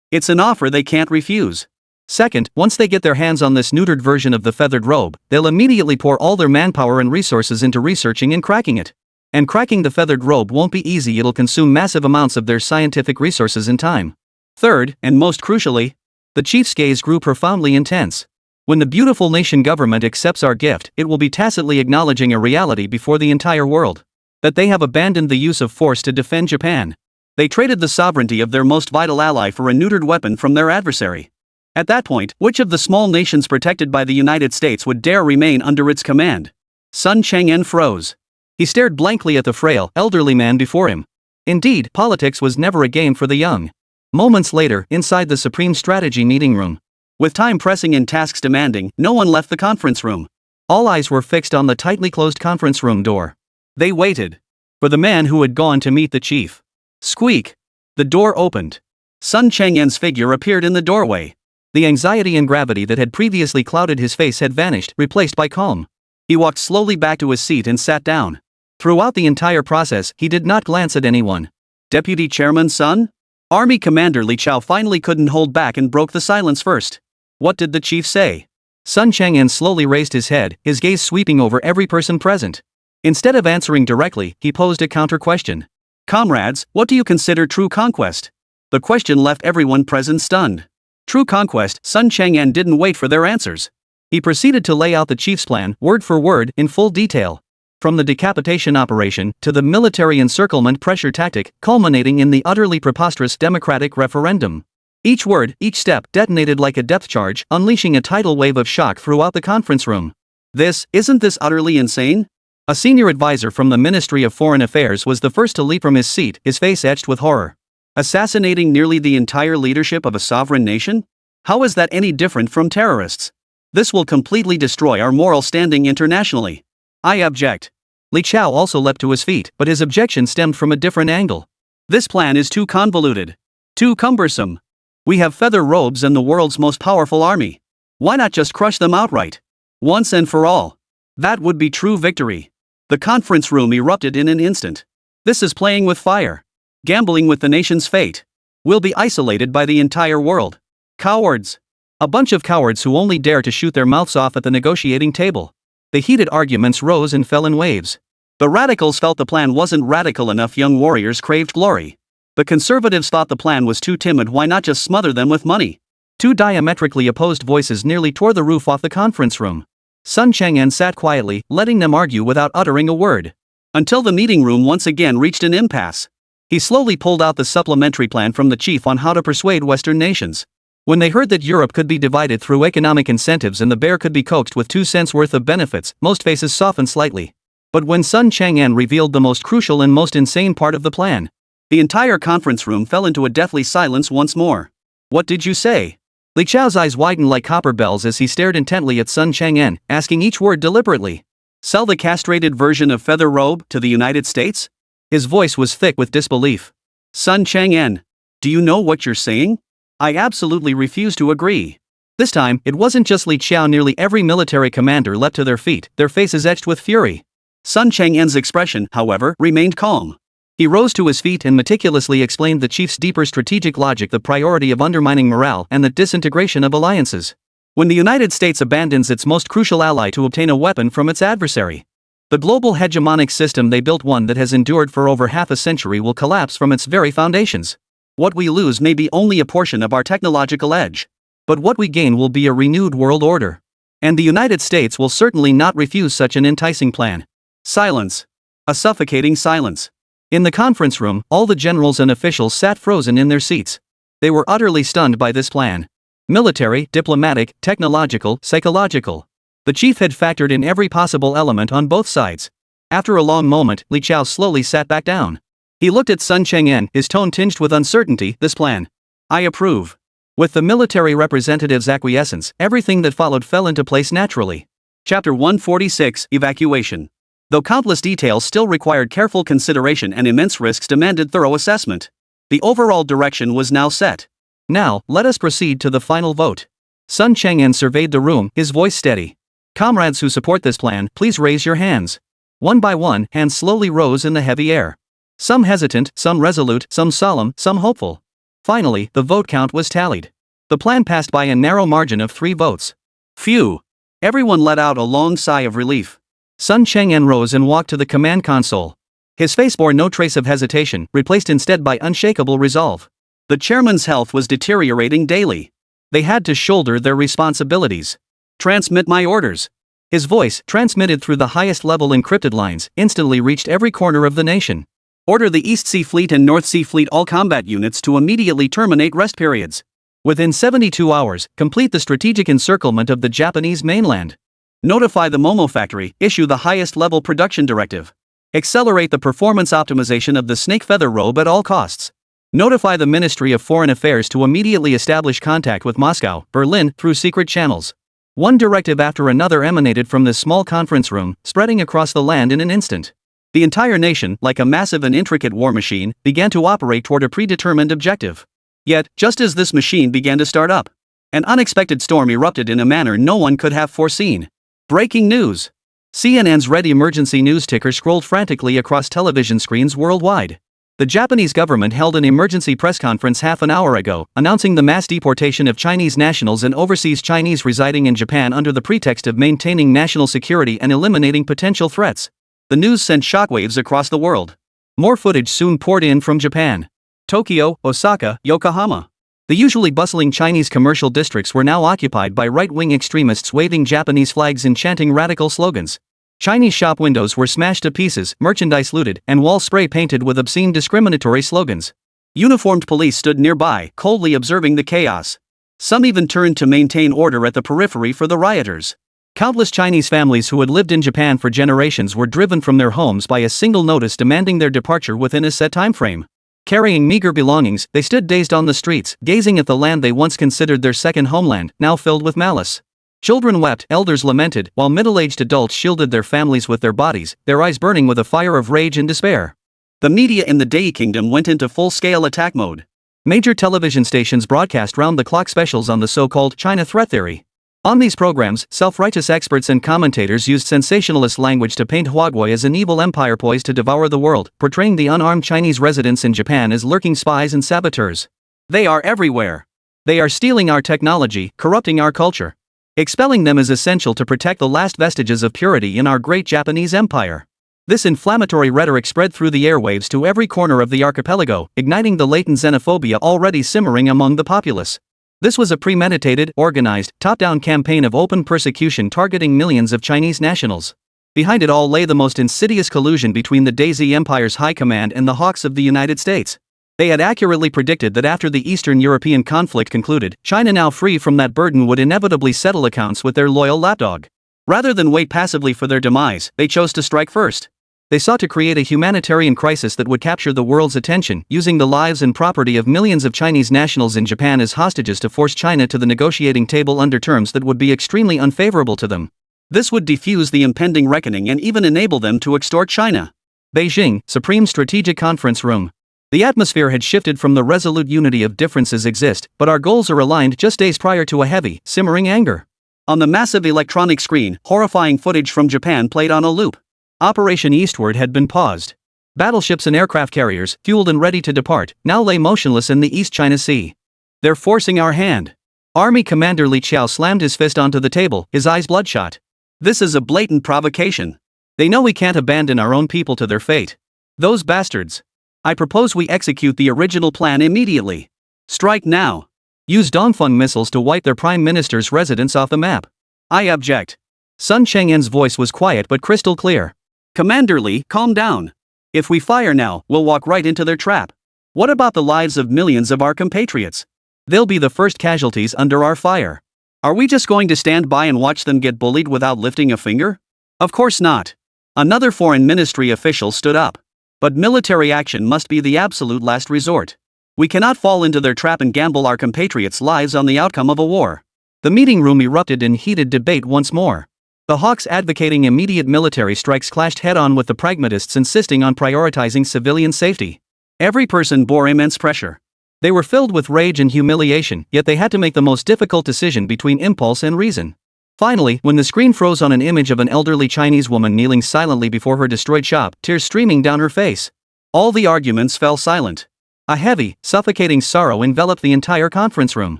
It's an offer they can't refuse. Second, once they get their hands on this neutered version of the feathered robe, they'll immediately pour all their manpower and resources into researching and cracking it. And cracking the feathered robe won't be easy, it'll consume massive amounts of their scientific resources and time. Third, and most crucially, the chief's gaze grew profoundly intense. When the beautiful nation government accepts our gift, it will be tacitly acknowledging a reality before the entire world. That they have abandoned the use of force to defend Japan. They traded the sovereignty of their most vital ally for a neutered weapon from their adversary. At that point, which of the small nations protected by the United States would dare remain under its command? Sun Chang'an froze. He stared blankly at the frail, elderly man before him. Indeed, politics was never a game for the young. Moments later, inside the Supreme Strategy meeting room. With time pressing and tasks demanding, no one left the conference room. All eyes were fixed on the tightly closed conference room door. They waited for the man who had gone to meet the chief. Squeak! The door opened. Sun Chang'an's figure appeared in the doorway. The anxiety and gravity that had previously clouded his face had vanished, replaced by calm. He walked slowly back to his seat and sat down. Throughout the entire process, he did not glance at anyone. Deputy Chairman Sun? Army Commander Li Chao finally couldn't hold back and broke the silence first. What did the chief say? Sun Chang'an slowly raised his head, his gaze sweeping over every person present. Instead of answering directly, he posed a counter-question. Comrades, what do you consider true conquest? The question left everyone present stunned. True conquest. Sun Chang'an didn't wait for their answers. He proceeded to lay out the chief's plan, word for word, in full detail. From the decapitation operation, to the military encirclement pressure tactic, culminating in the utterly preposterous democratic referendum. Each word, each step, detonated like a depth charge, unleashing a tidal wave of shock throughout the conference room. Isn't this utterly insane? A senior advisor from the Ministry of Foreign Affairs was the first to leap from his seat, his face etched with horror. Assassinating nearly the entire leadership of a sovereign nation? How is that any different from terrorists? This will completely destroy our moral standing internationally. I object. Li Chao also leapt to his feet, but his objection stemmed from a different angle. This plan is too convoluted. Too cumbersome. We have feather robes and the world's most powerful army. Why not just crush them outright? Once and for all. That would be true victory. The conference room erupted in an instant. This is playing with fire. Gambling with the nation's fate. We'll be isolated by the entire world. Cowards. A bunch of cowards who only dare to shoot their mouths off at the negotiating table. The heated arguments rose and fell in waves. The radicals felt the plan wasn't radical enough, young warriors craved glory. The conservatives thought the plan was too timid, why not just smother them with money? Two diametrically opposed voices nearly tore the roof off the conference room. Sun Chang'an sat quietly, letting them argue without uttering a word. Until the meeting room once again reached an impasse. He slowly pulled out the supplementary plan from the chief on how to persuade Western nations. When they heard that Europe could be divided through economic incentives and the bear could be coaxed with 2 cents worth of benefits, most faces softened slightly. But when Sun Chang'an revealed the most crucial and most insane part of the plan, The entire conference room fell into a deathly silence once more. What did you say? Li Chao's eyes widened like copper bells as he stared intently at Sun Chang'en, asking each word deliberately. Sell the castrated version of Feather Robe to the United States? His voice was thick with disbelief. Sun Chang'en, do you know what you're saying? I absolutely refuse to agree. This time, it wasn't just Li Chao. Nearly every military commander leapt to their feet, their faces etched with fury. Sun Chang'en's expression, however, remained calm. He rose to his feet and meticulously explained the chief's deeper strategic logic, the priority of undermining morale and the disintegration of alliances. When the United States abandons its most crucial ally to obtain a weapon from its adversary, the global hegemonic system they built, one that has endured for over half a century, will collapse from its very foundations. What we lose may be only a portion of our technological edge. But what we gain will be a renewed world order. And the United States will certainly not refuse such an enticing plan. Silence. A suffocating silence. In the conference room, all the generals and officials sat frozen in their seats. They were utterly stunned by this plan. Military, diplomatic, technological, psychological. The chief had factored in every possible element on both sides. After a long moment, Li Chao slowly sat back down. He looked at Sun Chang'en, his tone tinged with uncertainty. This plan. I approve. With the military representative's acquiescence, everything that followed fell into place naturally. Chapter 146, Evacuation. Though countless details still required careful consideration and immense risks demanded thorough assessment, the overall direction was now set. Now, let us proceed to the final vote. Sun Chang'en surveyed the room, his voice steady. Comrades who support this plan, please raise your hands. One by one, hands slowly rose in the heavy air. Some hesitant, some resolute, some solemn, some hopeful. Finally, the vote count was tallied. The plan passed by a narrow margin of 3 votes. Phew! Everyone let out a long sigh of relief. Sun Chang'en rose and walked to the command console. His face bore no trace of hesitation, replaced instead by unshakable resolve. The chairman's health was deteriorating daily. They had to shoulder their responsibilities. Transmit my orders. His voice, transmitted through the highest level encrypted lines, instantly reached every corner of the nation. Order the East Sea Fleet and North Sea Fleet all combat units to immediately terminate rest periods. Within 72 hours, complete the strategic encirclement of the Japanese mainland. Notify the Momo factory, issue the highest level production directive. Accelerate the performance optimization of the snake feather robe at all costs. Notify the Ministry of Foreign Affairs to immediately establish contact with Moscow, Berlin, through secret channels. One directive after another emanated from this small conference room, spreading across the land in an instant. The entire nation, like a massive and intricate war machine, began to operate toward a predetermined objective. Yet, just as this machine began to start up, an unexpected storm erupted in a manner no one could have foreseen. Breaking news! CNN's red emergency news ticker scrolled frantically across television screens worldwide. The Japanese government held an emergency press conference half an hour ago, announcing the mass deportation of Chinese nationals and overseas Chinese residing in Japan under the pretext of maintaining national security and eliminating potential threats. The news sent shockwaves across the world. More footage soon poured in from Japan. Tokyo, Osaka, Yokohama. The usually bustling Chinese commercial districts were now occupied by right-wing extremists waving Japanese flags and chanting radical slogans. Chinese shop windows were smashed to pieces, merchandise looted, and walls spray painted with obscene discriminatory slogans. Uniformed police stood nearby, coldly observing the chaos. Some even turned to maintain order at the periphery for the rioters. Countless Chinese families who had lived in Japan for generations were driven from their homes by a single notice demanding their departure within a set time frame. Carrying meager belongings, they stood dazed on the streets, gazing at the land they once considered their second homeland, now filled with malice. Children wept, elders lamented, while middle-aged adults shielded their families with their bodies, their eyes burning with a fire of rage and despair. The media in the Dai Kingdom went into full-scale attack mode. Major television stations broadcast round-the-clock specials on the so-called China threat theory. On these programs, self-righteous experts and commentators used sensationalist language to paint Huawei as an evil empire poised to devour the world, portraying the unarmed Chinese residents in Japan as lurking spies and saboteurs. They are everywhere. They are stealing our technology, corrupting our culture. Expelling them is essential to protect the last vestiges of purity in our great Japanese empire. This inflammatory rhetoric spread through the airwaves to every corner of the archipelago, igniting the latent xenophobia already simmering among the populace. This was a premeditated, organized, top-down campaign of open persecution targeting millions of Chinese nationals. Behind it all lay the most insidious collusion between the Daisy Empire's high command and the hawks of the United States. They had accurately predicted that after the Eastern European conflict concluded, China, now free from that burden, would inevitably settle accounts with their loyal lapdog. Rather than wait passively for their demise, they chose to strike first. They sought to create a humanitarian crisis that would capture the world's attention, using the lives and property of millions of Chinese nationals in Japan as hostages to force China to the negotiating table under terms that would be extremely unfavorable to them. This would defuse the impending reckoning and even enable them to extort China. Beijing, Supreme Strategic Conference Room. The atmosphere had shifted from the resolute unity of differences exist, but our goals are aligned just days prior to a heavy, simmering anger. On the massive electronic screen, horrifying footage from Japan played on a loop. Operation Eastward had been paused. Battleships and aircraft carriers, fueled and ready to depart, now lay motionless in the East China Sea. They're forcing our hand. Army Commander Li Qiao slammed his fist onto the table, his eyes bloodshot. This is a blatant provocation. They know we can't abandon our own people to their fate. Those bastards. I propose we execute the original plan immediately. Strike now. Use Dongfeng missiles to wipe their prime minister's residence off the map. I object. Sun Chang'en's voice was quiet but crystal clear. Commander Li, calm down. If we fire now, we'll walk right into their trap. What about the lives of millions of our compatriots? They'll be the first casualties under our fire. Are we just going to stand by and watch them get bullied without lifting a finger? Of course not. Another foreign ministry official stood up. But military action must be the absolute last resort. We cannot fall into their trap and gamble our compatriots' lives on the outcome of a war. The meeting room erupted in heated debate once more. The hawks advocating immediate military strikes clashed head-on with the pragmatists insisting on prioritizing civilian safety. Every person bore immense pressure. They were filled with rage and humiliation, yet they had to make the most difficult decision between impulse and reason. Finally, when the screen froze on an image of an elderly Chinese woman kneeling silently before her destroyed shop, tears streaming down her face, all the arguments fell silent. A heavy, suffocating sorrow enveloped the entire conference room.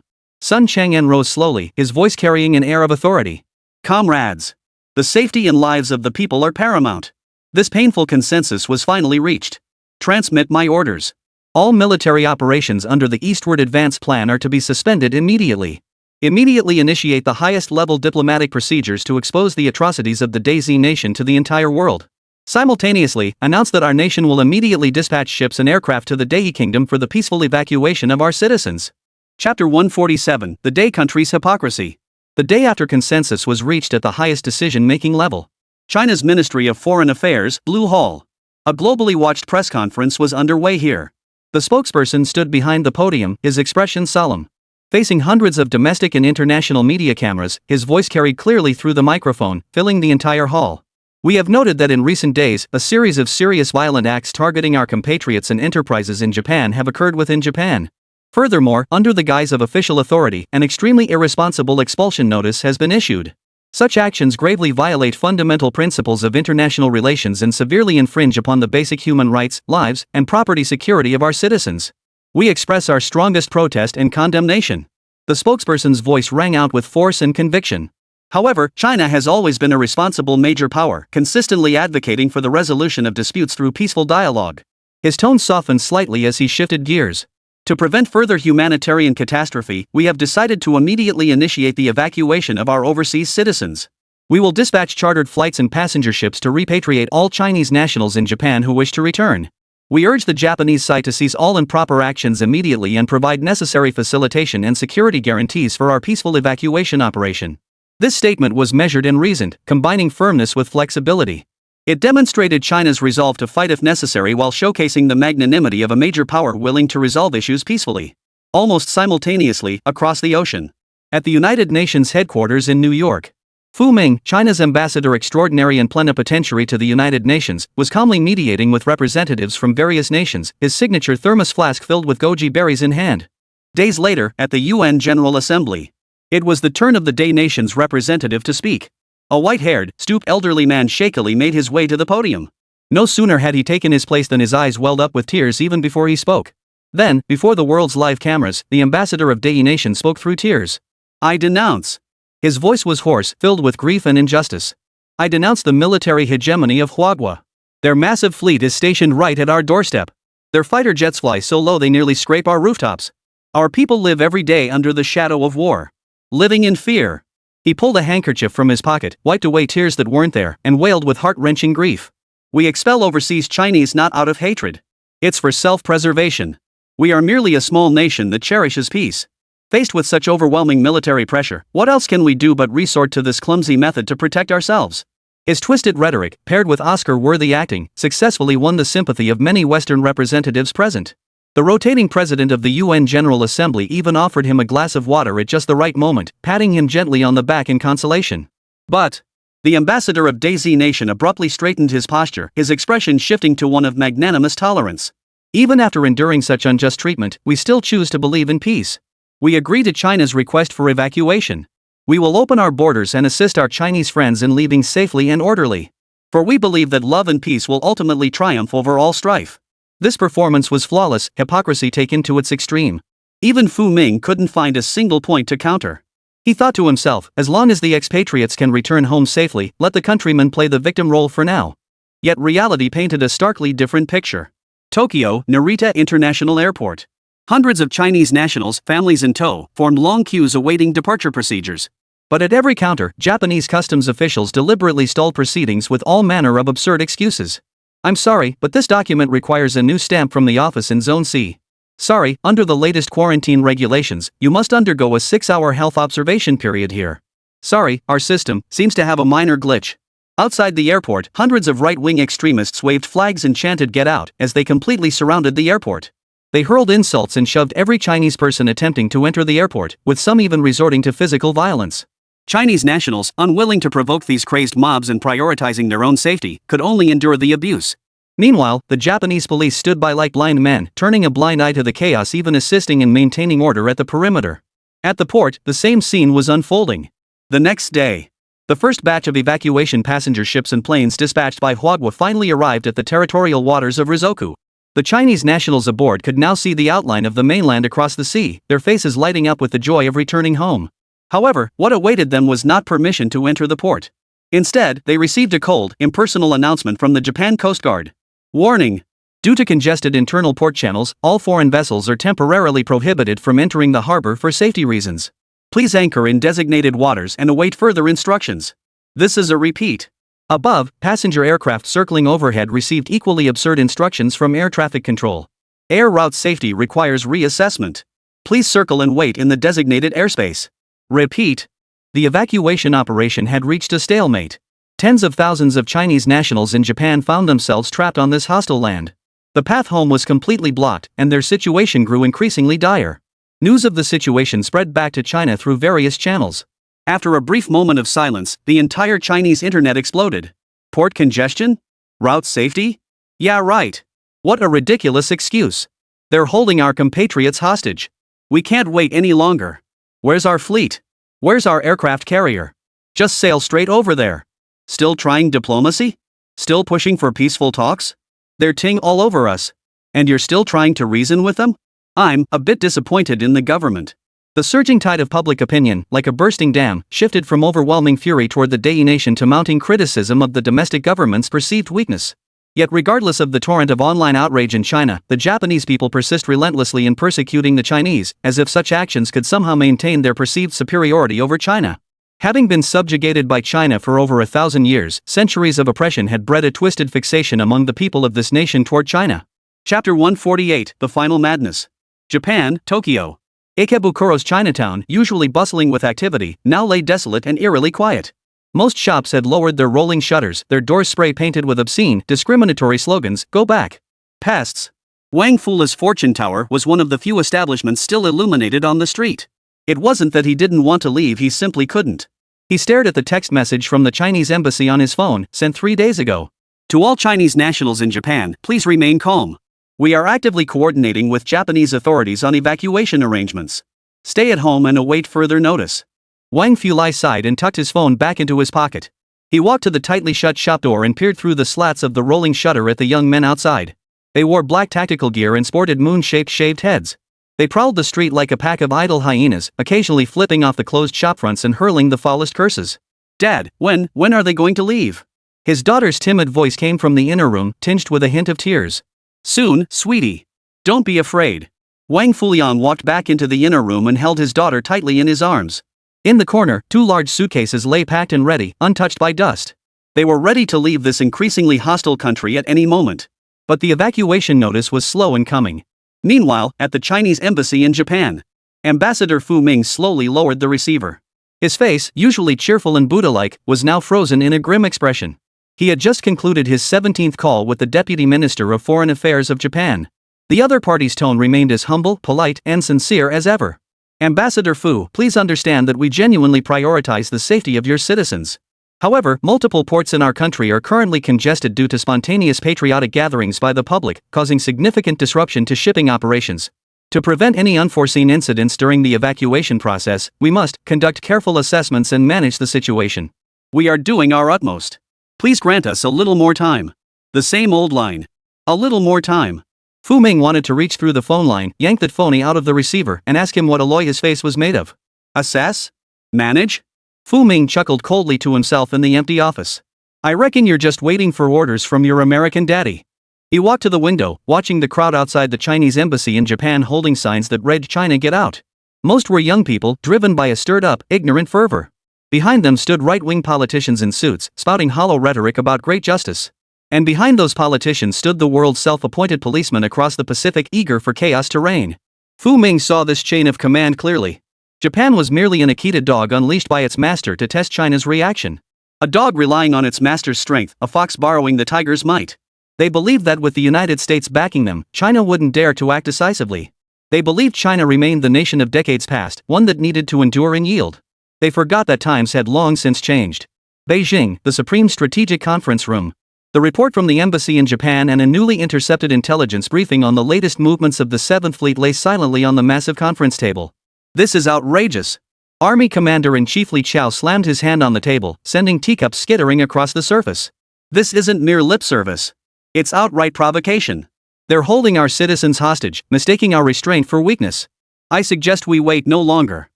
Sun Chang'en rose slowly, his voice carrying an air of authority. Comrades, the safety and lives of the people are paramount. This painful consensus was finally reached. Transmit my orders. All military operations under the Eastward Advance Plan are to be suspended immediately. Immediately initiate the highest-level diplomatic procedures to expose the atrocities of the DayZ nation to the entire world. Simultaneously, announce that our nation will immediately dispatch ships and aircraft to the Day Kingdom for the peaceful evacuation of our citizens. Chapter 147, The Day Country's Hypocrisy. The day after consensus was reached at the highest decision-making level, China's Ministry of Foreign Affairs, Blue Hall. A globally watched press conference was underway here. The spokesperson stood behind the podium, his expression solemn. Facing hundreds of domestic and international media cameras, his voice carried clearly through the microphone, filling the entire hall. We have noted that in recent days, a series of serious violent acts targeting our compatriots and enterprises in Japan have occurred within Japan. Furthermore, under the guise of official authority, an extremely irresponsible expulsion notice has been issued. Such actions gravely violate fundamental principles of international relations and severely infringe upon the basic human rights, lives, and property security of our citizens. We express our strongest protest and condemnation. The spokesperson's voice rang out with force and conviction. However, China has always been a responsible major power, consistently advocating for the resolution of disputes through peaceful dialogue. His tone softened slightly as he shifted gears. To prevent further humanitarian catastrophe, we have decided to immediately initiate the evacuation of our overseas citizens. We will dispatch chartered flights and passenger ships to repatriate all Chinese nationals in Japan who wish to return. We urge the Japanese side to cease all improper actions immediately and provide necessary facilitation and security guarantees for our peaceful evacuation operation. This statement was measured and reasoned, combining firmness with flexibility. It demonstrated China's resolve to fight if necessary while showcasing the magnanimity of a major power willing to resolve issues peacefully. Almost simultaneously, across the ocean. At the United Nations headquarters in New York, Fu Ming, China's ambassador extraordinary and plenipotentiary to the United Nations, was calmly mediating with representatives from various nations, his signature thermos flask filled with goji berries in hand. Days later, at the UN General Assembly, it was the turn of the Day nation's representative to speak. A white-haired, stooped elderly man shakily made his way to the podium. No sooner had he taken his place than his eyes welled up with tears even before he spoke. Then, before the world's live cameras, the ambassador of Day Nation spoke through tears. I denounce. His voice was hoarse, filled with grief and injustice. I denounce the military hegemony of Huagua. Their massive fleet is stationed right at our doorstep. Their fighter jets fly so low they nearly scrape our rooftops. Our people live every day under the shadow of war. Living in fear. He pulled a handkerchief from his pocket, wiped away tears that weren't there, and wailed with heart-wrenching grief. We expel overseas Chinese not out of hatred. It's for self-preservation. We are merely a small nation that cherishes peace. Faced with such overwhelming military pressure, what else can we do but resort to this clumsy method to protect ourselves? His twisted rhetoric, paired with Oscar-worthy acting, successfully won the sympathy of many Western representatives present. The rotating president of the UN General Assembly even offered him a glass of water at just the right moment, patting him gently on the back in consolation. But the ambassador of Daisy Nation abruptly straightened his posture, his expression shifting to one of magnanimous tolerance. Even after enduring such unjust treatment, we still choose to believe in peace. We agree to China's request for evacuation. We will open our borders and assist our Chinese friends in leaving safely and orderly. For we believe that love and peace will ultimately triumph over all strife. This performance was flawless, hypocrisy taken to its extreme. Even Fu Ming couldn't find a single point to counter. He thought to himself, as long as the expatriates can return home safely, let the countrymen play the victim role for now. Yet reality painted a starkly different picture. Tokyo, Narita International Airport. Hundreds of Chinese nationals, families in tow, formed long queues awaiting departure procedures. But at every counter, Japanese customs officials deliberately stalled proceedings with all manner of absurd excuses. I'm sorry, but this document requires a new stamp from the office in Zone C. Sorry, under the latest quarantine regulations, you must undergo a 6-hour health observation period here. Sorry, our system seems to have a minor glitch. Outside the airport, hundreds of right-wing extremists waved flags and chanted "Get out" as they completely surrounded the airport. They hurled insults and shoved every Chinese person attempting to enter the airport, with some even resorting to physical violence. Chinese nationals, unwilling to provoke these crazed mobs and prioritizing their own safety, could only endure the abuse. Meanwhile, the Japanese police stood by like blind men, turning a blind eye to the chaos, even assisting in maintaining order at the perimeter. At the port, the same scene was unfolding. The next day, the first batch of evacuation passenger ships and planes dispatched by Huagua finally arrived at the territorial waters of Rizoku. The Chinese nationals aboard could now see the outline of the mainland across the sea, their faces lighting up with the joy of returning home. However, what awaited them was not permission to enter the port. Instead, they received a cold, impersonal announcement from the Japan Coast Guard. Warning! Due to congested internal port channels, all foreign vessels are temporarily prohibited from entering the harbor for safety reasons. Please anchor in designated waters and await further instructions. This is a repeat. Above, passenger aircraft circling overhead received equally absurd instructions from air traffic control. Air route safety requires reassessment. Please circle and wait in the designated airspace. Repeat. The evacuation operation had reached a stalemate. Tens of thousands of Chinese nationals in Japan found themselves trapped on this hostile land. The path home was completely blocked, and their situation grew increasingly dire. News of the situation spread back to China through various channels. After a brief moment of silence, the entire Chinese internet exploded. Port congestion? Route safety? Yeah, right. What a ridiculous excuse. They're holding our compatriots hostage. We can't wait any longer. Where's our fleet? Where's our aircraft carrier? Just sail straight over there. Still trying diplomacy? Still pushing for peaceful talks? They're ting all over us. And you're still trying to reason with them? I'm a bit disappointed in the government. The surging tide of public opinion, like a bursting dam, shifted from overwhelming fury toward the Dai nation to mounting criticism of the domestic government's perceived weakness. Yet regardless of the torrent of online outrage in China, the Japanese people persist relentlessly in persecuting the Chinese, as if such actions could somehow maintain their perceived superiority over China. Having been subjugated by China for over 1,000 years, centuries of oppression had bred a twisted fixation among the people of this nation toward China. Chapter 148, The Final Madness. Japan, Tokyo. Ikebukuro's Chinatown, usually bustling with activity, now lay desolate and eerily quiet. Most shops had lowered their rolling shutters, their doors spray-painted with obscene, discriminatory slogans, "Go back. Pests." Wang Fula's fortune tower was one of the few establishments still illuminated on the street. It wasn't that he didn't want to leave, he simply couldn't. He stared at the text message from the Chinese embassy on his phone, sent 3 days ago. To all Chinese nationals in Japan, please remain calm. We are actively coordinating with Japanese authorities on evacuation arrangements. Stay at home and await further notice. Wang Fulai sighed and tucked his phone back into his pocket. He walked to the tightly shut shop door and peered through the slats of the rolling shutter at the young men outside. They wore black tactical gear and sported moon-shaped shaved heads. They prowled the street like a pack of idle hyenas, occasionally flipping off the closed shopfronts and hurling the foulest curses. "Dad, when are they going to leave?" His daughter's timid voice came from the inner room, tinged with a hint of tears. "Soon, sweetie. Don't be afraid." Wang Fulian walked back into the inner room and held his daughter tightly in his arms. In the corner, 2 large suitcases lay packed and ready, untouched by dust. They were ready to leave this increasingly hostile country at any moment. But the evacuation notice was slow in coming. Meanwhile, at the Chinese embassy in Japan, Ambassador Fu Ming slowly lowered the receiver. His face, usually cheerful and Buddha-like, was now frozen in a grim expression. He had just concluded his 17th call with the Deputy Minister of Foreign Affairs of Japan. The other party's tone remained as humble, polite, and sincere as ever. Ambassador Fu, please understand that we genuinely prioritize the safety of your citizens. However, multiple ports in our country are currently congested due to spontaneous patriotic gatherings by the public, causing significant disruption to shipping operations. To prevent any unforeseen incidents during the evacuation process, we must conduct careful assessments and manage the situation. We are doing our utmost. Please grant us a little more time. The same old line. A little more time. Fu Ming wanted to reach through the phone line, yank that phony out of the receiver, and ask him what alloy his face was made of. Assess? Manage? Fu Ming chuckled coldly to himself in the empty office. I reckon you're just waiting for orders from your American daddy. He walked to the window, watching the crowd outside the Chinese embassy in Japan holding signs that read "China get out." Most were young people, driven by a stirred-up, ignorant fervor. Behind them stood right-wing politicians in suits, spouting hollow rhetoric about great justice. And behind those politicians stood the world's self-appointed policeman across the Pacific, eager for chaos to reign. Fu Ming saw this chain of command clearly. Japan was merely an Akita dog unleashed by its master to test China's reaction. A dog relying on its master's strength, a fox borrowing the tiger's might. They believed that with the United States backing them, China wouldn't dare to act decisively. They believed China remained the nation of decades past, one that needed to endure and yield. They forgot that times had long since changed. Beijing, the Supreme Strategic Conference Room. The report from the embassy in Japan and a newly intercepted intelligence briefing on the latest movements of the 7th Fleet lay silently on the massive conference table. This is outrageous. Army Commander-in-Chief Li Chao slammed his hand on the table, sending teacups skittering across the surface. This isn't mere lip service. It's outright provocation. They're holding our citizens hostage, mistaking our restraint for weakness. I suggest we wait no longer.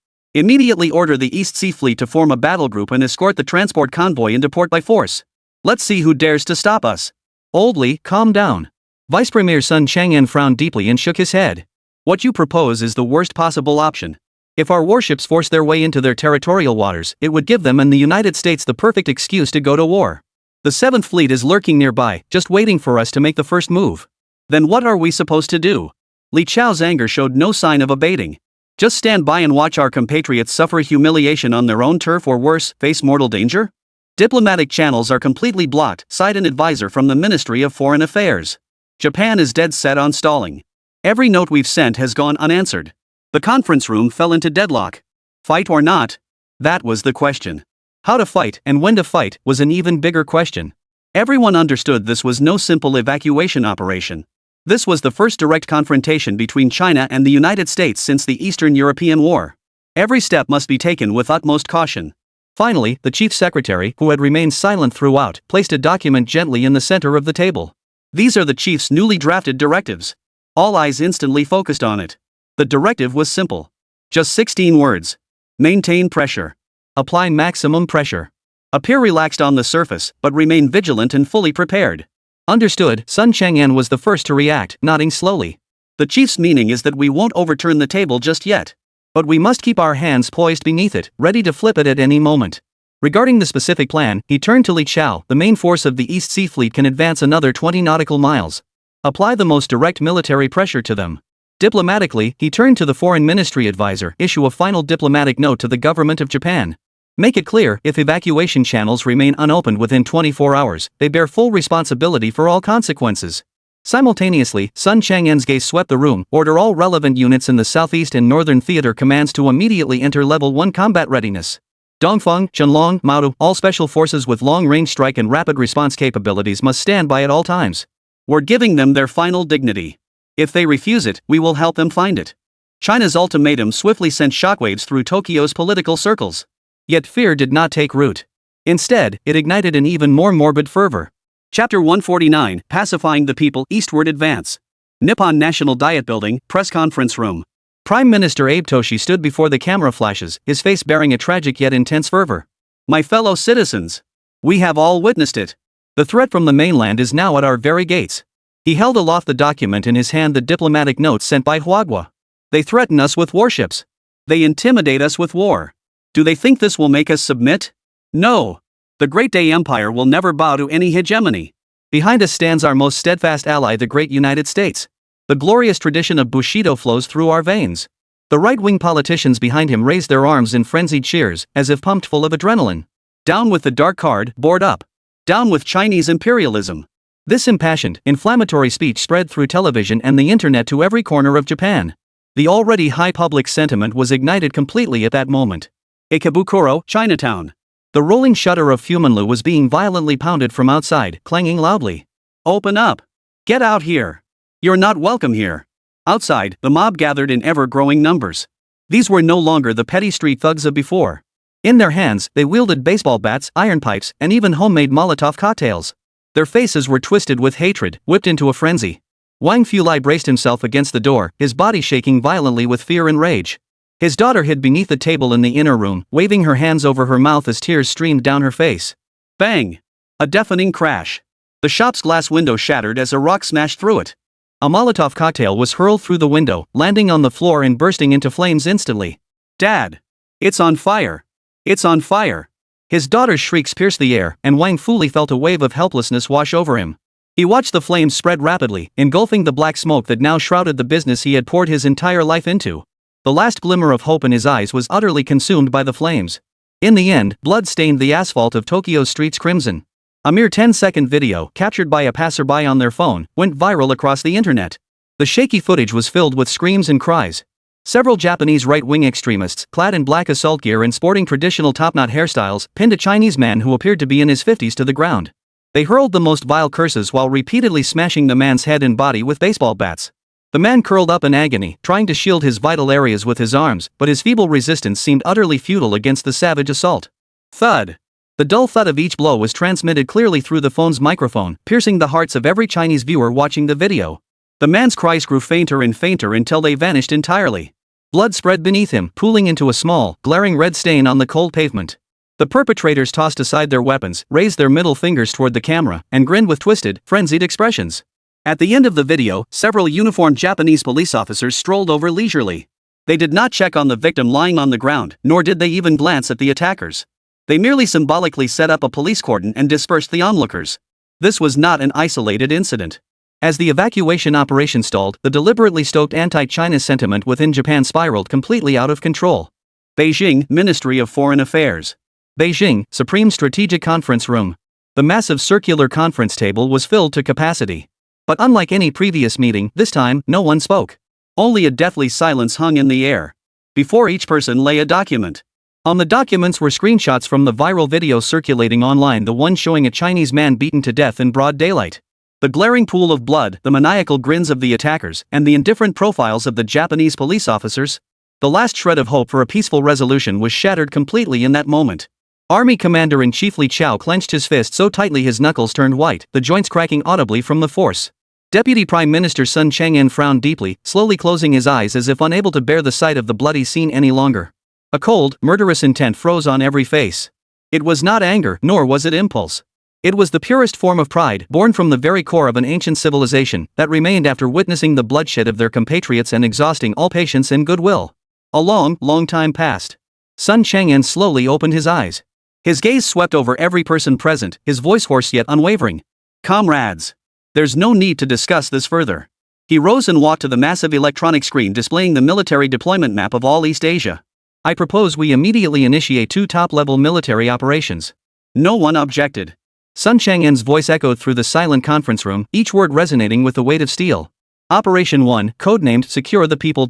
Immediately order the East Sea Fleet to form a battle group and escort the transport convoy into port by force. Let's see who dares to stop us. Old Li, calm down. Vice Premier Sun Chang'an frowned deeply and shook his head. What you propose is the worst possible option. If our warships force their way into their territorial waters, it would give them and the United States the perfect excuse to go to war. The 7th Fleet is lurking nearby, just waiting for us to make the first move. Then what are we supposed to do? Li Chao's anger showed no sign of abating. Just stand by and watch our compatriots suffer humiliation on their own turf or worse, face mortal danger? Diplomatic channels are completely blocked, cite an advisor from the Ministry of Foreign Affairs. Japan is dead set on stalling. Every note we've sent has gone unanswered. The conference room fell into deadlock. Fight or not? That was the question. How to fight and when to fight was an even bigger question. Everyone understood this was no simple evacuation operation. This was the first direct confrontation between China and the United States since the Eastern European War. Every step must be taken with utmost caution. Finally, the chief secretary, who had remained silent throughout, placed a document gently in the center of the table. These are the chief's newly drafted directives. All eyes instantly focused on it. The directive was simple. Just 16 words. Maintain pressure. Apply maximum pressure. Appear relaxed on the surface, but remain vigilant and fully prepared. Understood. Sun Chang'an was the first to react, nodding slowly. The chief's meaning is that we won't overturn the table just yet. But we must keep our hands poised beneath it, ready to flip it at any moment. Regarding the specific plan, he turned to Li Chao. The main force of the East Sea Fleet can advance another 20 nautical miles. Apply the most direct military pressure to them. Diplomatically, he turned to the Foreign Ministry advisor. Issue a final diplomatic note to the government of Japan. Make it clear, if evacuation channels remain unopened within 24 hours, they bear full responsibility for all consequences. Simultaneously, Sun Chang'an's gaze swept the room. Order all relevant units in the Southeast and Northern Theater Commands to immediately enter Level 1 combat readiness. Dongfeng, Zhenlong, Maodu, all special forces with long-range strike and rapid response capabilities must stand by at all times. We're giving them their final dignity. If they refuse it, we will help them find it. China's ultimatum swiftly sent shockwaves through Tokyo's political circles. Yet fear did not take root. Instead, it ignited an even more morbid fervor. Chapter 149, Pacifying the People, Eastward Advance. Nippon National Diet Building, Press Conference Room. Prime Minister Abe Toshi stood before the camera flashes, his face bearing a tragic yet intense fervor. My fellow citizens, we have all witnessed it. The threat from the mainland is now at our very gates. He held aloft the document in his hand, the diplomatic notes sent by Huagua. They threaten us with warships. They intimidate us with war. Do they think this will make us submit? No. The Great Day Empire will never bow to any hegemony. Behind us stands our most steadfast ally, the great United States. The glorious tradition of Bushido flows through our veins. The right-wing politicians behind him raised their arms in frenzied cheers, as if pumped full of adrenaline. Down with the dark card, board up. Down with Chinese imperialism. This impassioned, inflammatory speech spread through television and the internet to every corner of Japan. The already high public sentiment was ignited completely at that moment. Ikebukuro, Chinatown. The rolling shutter of Fumanlu was being violently pounded from outside, clanging loudly. Open up. Get out here. You're not welcome here. Outside, the mob gathered in ever-growing numbers. These were no longer the petty street thugs of before. In their hands, they wielded baseball bats, iron pipes, and even homemade Molotov cocktails. Their faces were twisted with hatred, whipped into a frenzy. Wang Fulai braced himself against the door, his body shaking violently with fear and rage. His daughter hid beneath the table in the inner room, waving her hands over her mouth as tears streamed down her face. Bang! A deafening crash. The shop's glass window shattered as a rock smashed through it. A Molotov cocktail was hurled through the window, landing on the floor and bursting into flames instantly. Dad! It's on fire! It's on fire! His daughter's shrieks pierced the air, and Wang Fulai felt a wave of helplessness wash over him. He watched the flames spread rapidly, engulfing the black smoke that now shrouded the business he had poured his entire life into. The last glimmer of hope in his eyes was utterly consumed by the flames. In the end, blood stained the asphalt of Tokyo's streets crimson. A mere 10-second video, captured by a passerby on their phone, went viral across the internet. The shaky footage was filled with screams and cries. Several Japanese right-wing extremists, clad in black assault gear and sporting traditional top-knot hairstyles, pinned a Chinese man who appeared to be in his 50s to the ground. They hurled the most vile curses while repeatedly smashing the man's head and body with baseball bats. The man curled up in agony, trying to shield his vital areas with his arms, but his feeble resistance seemed utterly futile against the savage assault. Thud! The dull thud of each blow was transmitted clearly through the phone's microphone, piercing the hearts of every Chinese viewer watching the video. The man's cries grew fainter and fainter until they vanished entirely. Blood spread beneath him, pooling into a small, glaring red stain on the cold pavement. The perpetrators tossed aside their weapons, raised their middle fingers toward the camera, and grinned with twisted, frenzied expressions. At the end of the video, several uniformed Japanese police officers strolled over leisurely. They did not check on the victim lying on the ground, nor did they even glance at the attackers. They merely symbolically set up a police cordon and dispersed the onlookers. This was not an isolated incident. As the evacuation operation stalled, the deliberately stoked anti-China sentiment within Japan spiraled completely out of control. Beijing, Ministry of Foreign Affairs. Beijing, Supreme Strategic Conference Room. The massive circular conference table was filled to capacity. But unlike any previous meeting, this time, no one spoke. Only a deathly silence hung in the air. Before each person lay a document. On the documents were screenshots from the viral video circulating online, the one showing a Chinese man beaten to death in broad daylight. The glaring pool of blood, the maniacal grins of the attackers, and the indifferent profiles of the Japanese police officers. The last shred of hope for a peaceful resolution was shattered completely in that moment. Army Commander-in-Chief Li Chao clenched his fist so tightly his knuckles turned white, the joints cracking audibly from the force. Deputy Prime Minister Sun Chang'an frowned deeply, slowly closing his eyes as if unable to bear the sight of the bloody scene any longer. A cold, murderous intent froze on every face. It was not anger, nor was it impulse. It was the purest form of pride, born from the very core of an ancient civilization, that remained after witnessing the bloodshed of their compatriots and exhausting all patience and goodwill. A long, long time passed. Sun Chang'an slowly opened his eyes. His gaze swept over every person present, his voice hoarse yet unwavering. "Comrades! There's no need to discuss this further." He rose and walked to the massive electronic screen displaying the military deployment map of all East Asia. "I propose we immediately initiate 2 top-level military operations." No one objected. Sun Chang'an's voice echoed through the silent conference room, each word resonating with the weight of steel. Operation 1, codenamed Secure the People.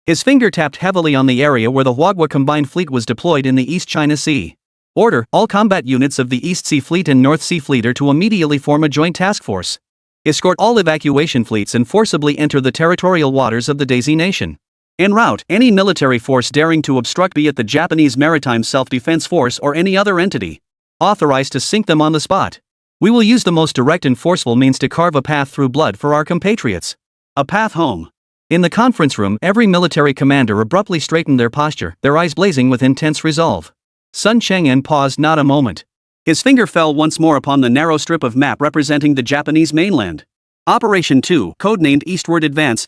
His finger tapped heavily on the area where the Huagua Combined Fleet was deployed in the East China Sea. Order, all combat units of the East Sea Fleet and North Sea Fleet are to immediately form a joint task force. Escort all evacuation fleets and forcibly enter the territorial waters of the Daisy Nation. En route, any military force daring to obstruct, be it the Japanese Maritime Self-Defense Force or any other entity, authorized to sink them on the spot. We will use the most direct and forceful means to carve a path through blood for our compatriots. A path home. In the conference room, every military commander abruptly straightened their posture, their eyes blazing with intense resolve. Sun Chang'an paused not a moment. His finger fell once more upon the narrow strip of map representing the Japanese mainland. Operation 2, codenamed Eastward Advance.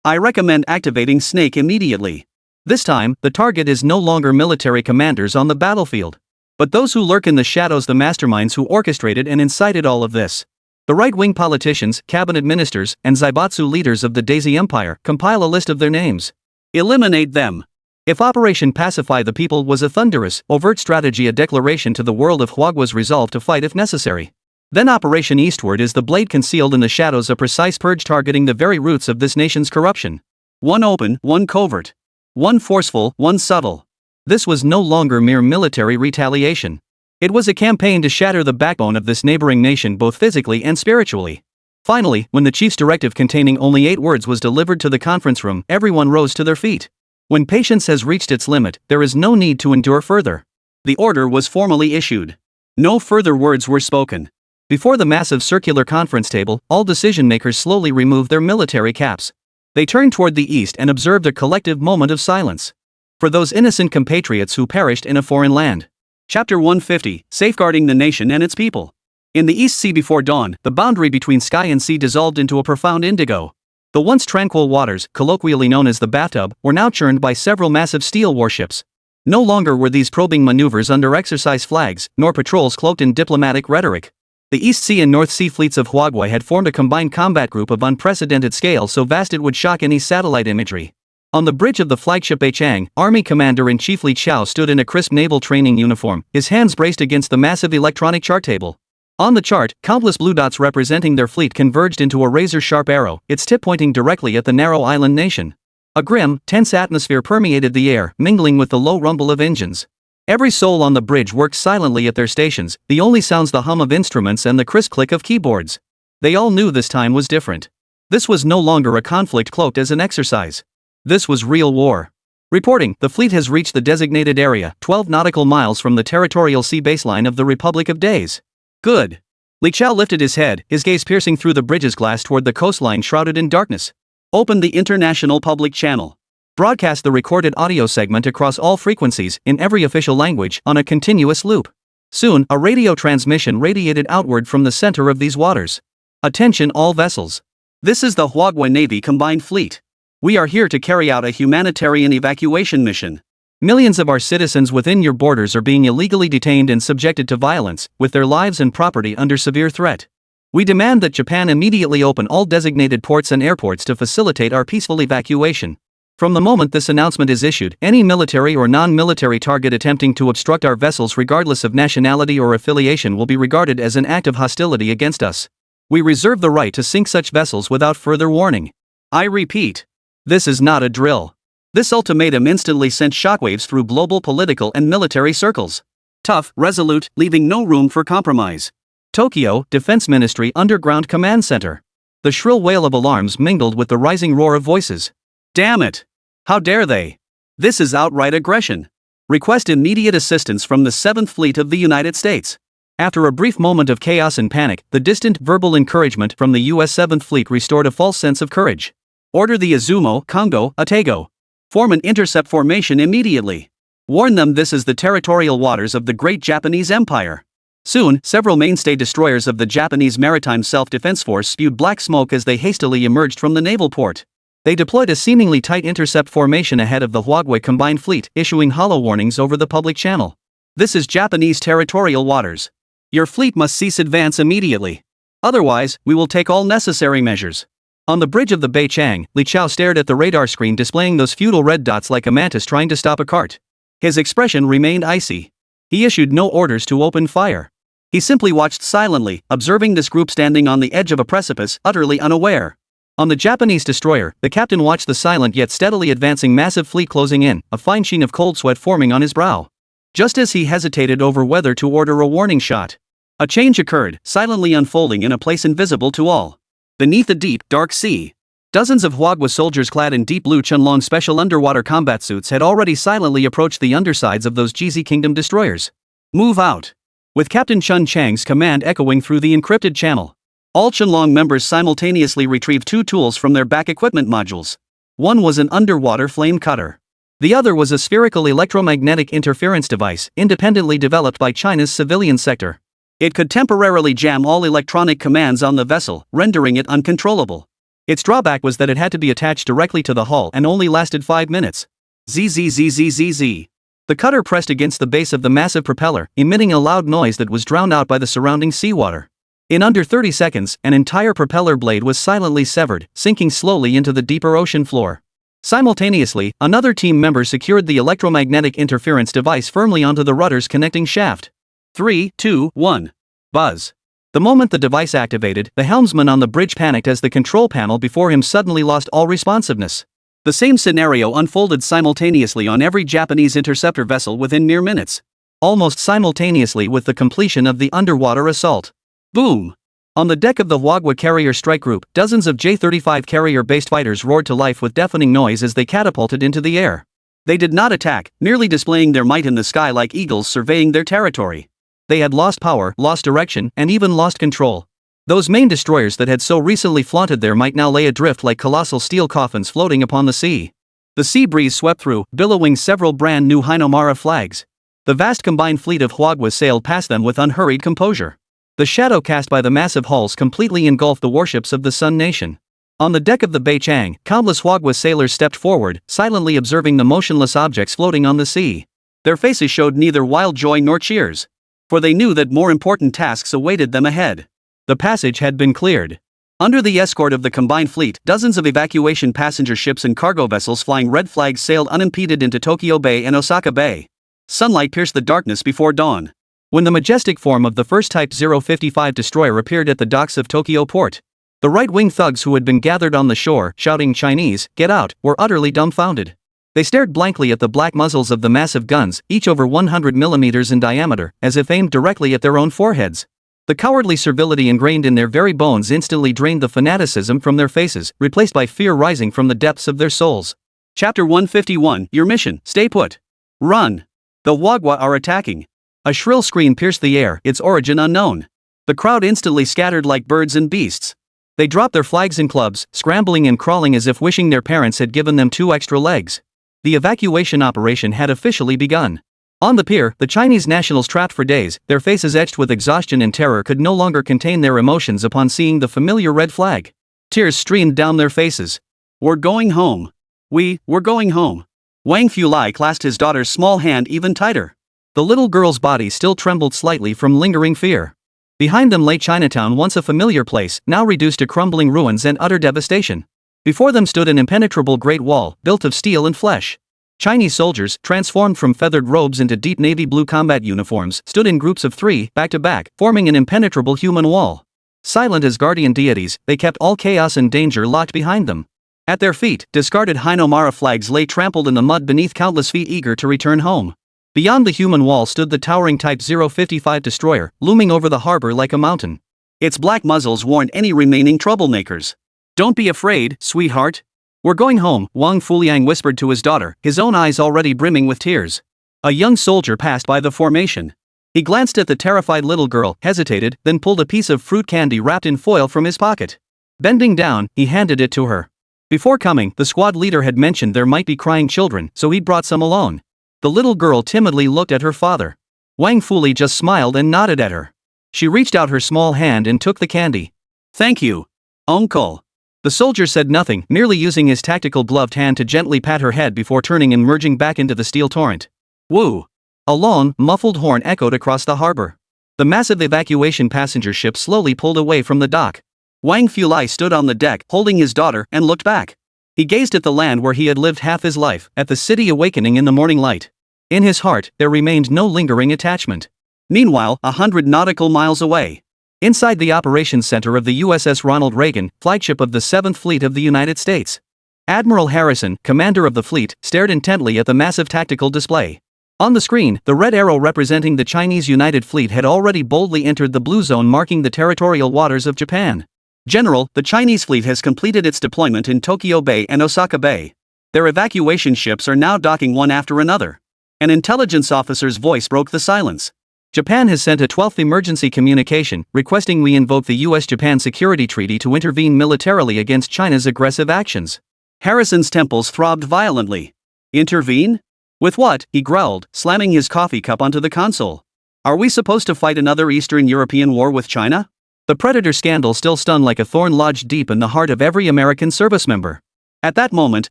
I recommend activating Snake immediately. This time, the target is no longer military commanders on the battlefield, but those who lurk in the shadows, the masterminds who orchestrated and incited all of this. The right-wing politicians, cabinet ministers, and Zaibatsu leaders of the Daisy Empire. Compile a list of their names. Eliminate them. If Operation Pacify the People was a thunderous, overt strategy, a declaration to the world of Huagua's resolve to fight if necessary, then Operation Eastward is the blade concealed in the shadows, a precise purge targeting the very roots of this nation's corruption. One open, one covert. One forceful, one subtle. This was no longer mere military retaliation. It was a campaign to shatter the backbone of this neighboring nation both physically and spiritually. Finally, when the chief's directive containing only 8 words was delivered to the conference room, everyone rose to their feet. When patience has reached its limit, there is no need to endure further. The order was formally issued. No further words were spoken. Before the massive circular conference table, all decision-makers slowly removed their military caps. They turned toward the east and observed a collective moment of silence for those innocent compatriots who perished in a foreign land. Chapter 150, Safeguarding the Nation and its People. In the East Sea before dawn, the boundary between sky and sea dissolved into a profound indigo. The once tranquil waters, colloquially known as the bathtub, were now churned by several massive steel warships. No longer were these probing maneuvers under exercise flags, nor patrols cloaked in diplomatic rhetoric. The East Sea and North Sea fleets of Huagua had formed a combined combat group of unprecedented scale so vast it would shock any satellite imagery. On the bridge of the flagship Beichang, Army Commander-in-Chief Li Chao stood in a crisp naval training uniform, his hands braced against the massive electronic chart table. On the chart, countless blue dots representing their fleet converged into a razor-sharp arrow, its tip pointing directly at the narrow island nation. A grim, tense atmosphere permeated the air, mingling with the low rumble of engines. Every soul on the bridge worked silently at their stations, the only sounds the hum of instruments and the crisp click of keyboards. They all knew this time was different. This was no longer a conflict cloaked as an exercise. This was real war. Reporting, the fleet has reached the designated area, 12 nautical miles from the territorial sea baseline of the Republic of Days. Good. Li Chao lifted his head, his gaze piercing through the bridge's glass toward the coastline shrouded in darkness. Open the international public channel. Broadcast the recorded audio segment across all frequencies, in every official language, on a continuous loop. Soon, a radio transmission radiated outward from the center of these waters. Attention all vessels. This is the Huagua Navy Combined Fleet. We are here to carry out a humanitarian evacuation mission. Millions of our citizens within your borders are being illegally detained and subjected to violence, with their lives and property under severe threat. We demand that Japan immediately open all designated ports and airports to facilitate our peaceful evacuation. From the moment this announcement is issued, any military or non-military target attempting to obstruct our vessels regardless of nationality or affiliation will be regarded as an act of hostility against us. We reserve the right to sink such vessels without further warning. I repeat, this is not a drill. This ultimatum instantly sent shockwaves through global political and military circles. Tough, resolute, leaving no room for compromise. Tokyo, Defense Ministry Underground Command Center. The shrill wail of alarms mingled with the rising roar of voices. Damn it! How dare they? This is outright aggression. Request immediate assistance from the 7th Fleet of the United States. After a brief moment of chaos and panic, the distant verbal encouragement from the U.S. 7th Fleet restored a false sense of courage. Order the Izumo, Kongo, Atago. Form an intercept formation immediately. Warn them this is the territorial waters of the great Japanese Empire. Soon, several mainstay destroyers of the Japanese Maritime Self-Defense Force spewed black smoke as they hastily emerged from the naval port. They deployed a seemingly tight intercept formation ahead of the Huagua Combined Fleet, issuing hollow warnings over the public channel. This is Japanese territorial waters. Your fleet must cease advance immediately. Otherwise, we will take all necessary measures. On the bridge of the Beichang, Li Chao stared at the radar screen displaying those futile red dots like a mantis trying to stop a cart. His expression remained icy. He issued no orders to open fire. He simply watched silently, observing this group standing on the edge of a precipice, utterly unaware. On the Japanese destroyer, the captain watched the silent yet steadily advancing massive fleet closing in, a fine sheen of cold sweat forming on his brow. Just as he hesitated over whether to order a warning shot, a change occurred, silently unfolding in a place invisible to all. Beneath the deep, dark sea, dozens of Huagua soldiers clad in deep blue Chunlong special underwater combat suits had already silently approached the undersides of those GZ Kingdom destroyers. Move out. With Captain Chun Chang's command echoing through the encrypted channel, all Chunlong members simultaneously retrieved 2 tools from their back equipment modules. One was an underwater flame cutter. The other was a spherical electromagnetic interference device, independently developed by China's civilian sector. It could temporarily jam all electronic commands on the vessel, rendering it uncontrollable. Its drawback was that it had to be attached directly to the hull and only lasted 5 minutes. Zzzzzzz. The cutter pressed against the base of the massive propeller, emitting a loud noise that was drowned out by the surrounding seawater. In under 30 seconds, an entire propeller blade was silently severed, sinking slowly into the deeper ocean floor. Simultaneously, another team member secured the electromagnetic interference device firmly onto the rudder's connecting shaft. 3, 2, 1. Buzz. The moment the device activated, the helmsman on the bridge panicked as the control panel before him suddenly lost all responsiveness. The same scenario unfolded simultaneously on every Japanese interceptor vessel within mere minutes. Almost simultaneously with the completion of the underwater assault. Boom! On the deck of the Hwagwa carrier strike group, dozens of J-35 carrier-based fighters roared to life with deafening noise as they catapulted into the air. They did not attack, merely displaying their might in the sky like eagles surveying their territory. They had lost power, lost direction, and even lost control. Those main destroyers that had so recently flaunted their might now lay adrift like colossal steel coffins floating upon the sea. The sea breeze swept through, billowing several brand new Hinomara flags. The vast combined fleet of Hwagwas sailed past them with unhurried composure. The shadow cast by the massive hulls completely engulfed the warships of the Sun Nation. On the deck of the Bei Chang, countless Hwagwa sailors stepped forward, silently observing the motionless objects floating on the sea. Their faces showed neither wild joy nor cheers. For they knew that more important tasks awaited them ahead. The passage had been cleared. Under the escort of the combined fleet, dozens of evacuation passenger ships and cargo vessels flying red flags sailed unimpeded into Tokyo Bay and Osaka Bay. Sunlight pierced the darkness before dawn. When the majestic form of the first Type 055 destroyer appeared at the docks of Tokyo port, the right-wing thugs who had been gathered on the shore, shouting Chinese, "Get out," were utterly dumbfounded. They stared blankly at the black muzzles of the massive guns, each over 100 millimeters in diameter, as if aimed directly at their own foreheads. The cowardly servility ingrained in their very bones instantly drained the fanaticism from their faces, replaced by fear rising from the depths of their souls. Chapter 151. Your mission: stay put. Run. The Hwagwa are attacking. A shrill scream pierced the air, Its origin unknown. The crowd instantly scattered like birds and beasts. They dropped their flags and clubs, scrambling and crawling as if wishing their parents had given them 2 extra legs. The evacuation operation had officially begun. On the pier, the Chinese nationals trapped for days, their faces etched with exhaustion and terror, could no longer contain their emotions upon seeing the familiar red flag. Tears streamed down their faces. We're going home. We're going home. Wang Fulai clasped his daughter's small hand even tighter. The little girl's body still trembled slightly from lingering fear. Behind them lay Chinatown, once a familiar place, now reduced to crumbling ruins and utter devastation. Before them stood an impenetrable great wall, built of steel and flesh. Chinese soldiers, transformed from feathered robes into deep navy blue combat uniforms, stood in groups of 3, back to back, forming an impenetrable human wall. Silent as guardian deities, they kept all chaos and danger locked behind them. At their feet, discarded Hinomara flags lay trampled in the mud beneath countless feet eager to return home. Beyond the human wall stood the towering Type 055 destroyer, looming over the harbor like a mountain. Its black muzzles warned any remaining troublemakers. Don't be afraid, sweetheart. We're going home, Wang Fuliang whispered to his daughter, his own eyes already brimming with tears. A young soldier passed by the formation. He glanced at the terrified little girl, hesitated, then pulled a piece of fruit candy wrapped in foil from his pocket. Bending down, he handed it to her. Before coming, the squad leader had mentioned there might be crying children, so he'd brought some alone. The little girl timidly looked at her father. Wang Fuli just smiled and nodded at her. She reached out her small hand and took the candy. Thank you, uncle. The soldier said nothing, merely using his tactical gloved hand to gently pat her head before turning and merging back into the steel torrent. Woo! A long, muffled horn echoed across the harbor. The massive evacuation passenger ship slowly pulled away from the dock. Wang Fulai stood on the deck, holding his daughter, and looked back. He gazed at the land where he had lived half his life, at the city awakening in the morning light. In his heart, there remained no lingering attachment. Meanwhile, 100 nautical miles away, inside the operations center of the USS Ronald Reagan, flagship of the 7th Fleet of the United States, Admiral Harrison, commander of the fleet, stared intently at the massive tactical display. On the screen, the red arrow representing the Chinese United Fleet had already boldly entered the blue zone marking the territorial waters of Japan. General, the Chinese fleet has completed its deployment in Tokyo Bay and Osaka Bay. Their evacuation ships are now docking one after another. An intelligence officer's voice broke the silence. Japan has sent a 12th emergency communication, requesting we invoke the US-Japan Security Treaty to intervene militarily against China's aggressive actions. Harrison's temples throbbed violently. Intervene? With what? He growled, slamming his coffee cup onto the console. Are we supposed to fight another Eastern European war with China? The Predator scandal still stung like a thorn lodged deep in the heart of every American service member. At that moment,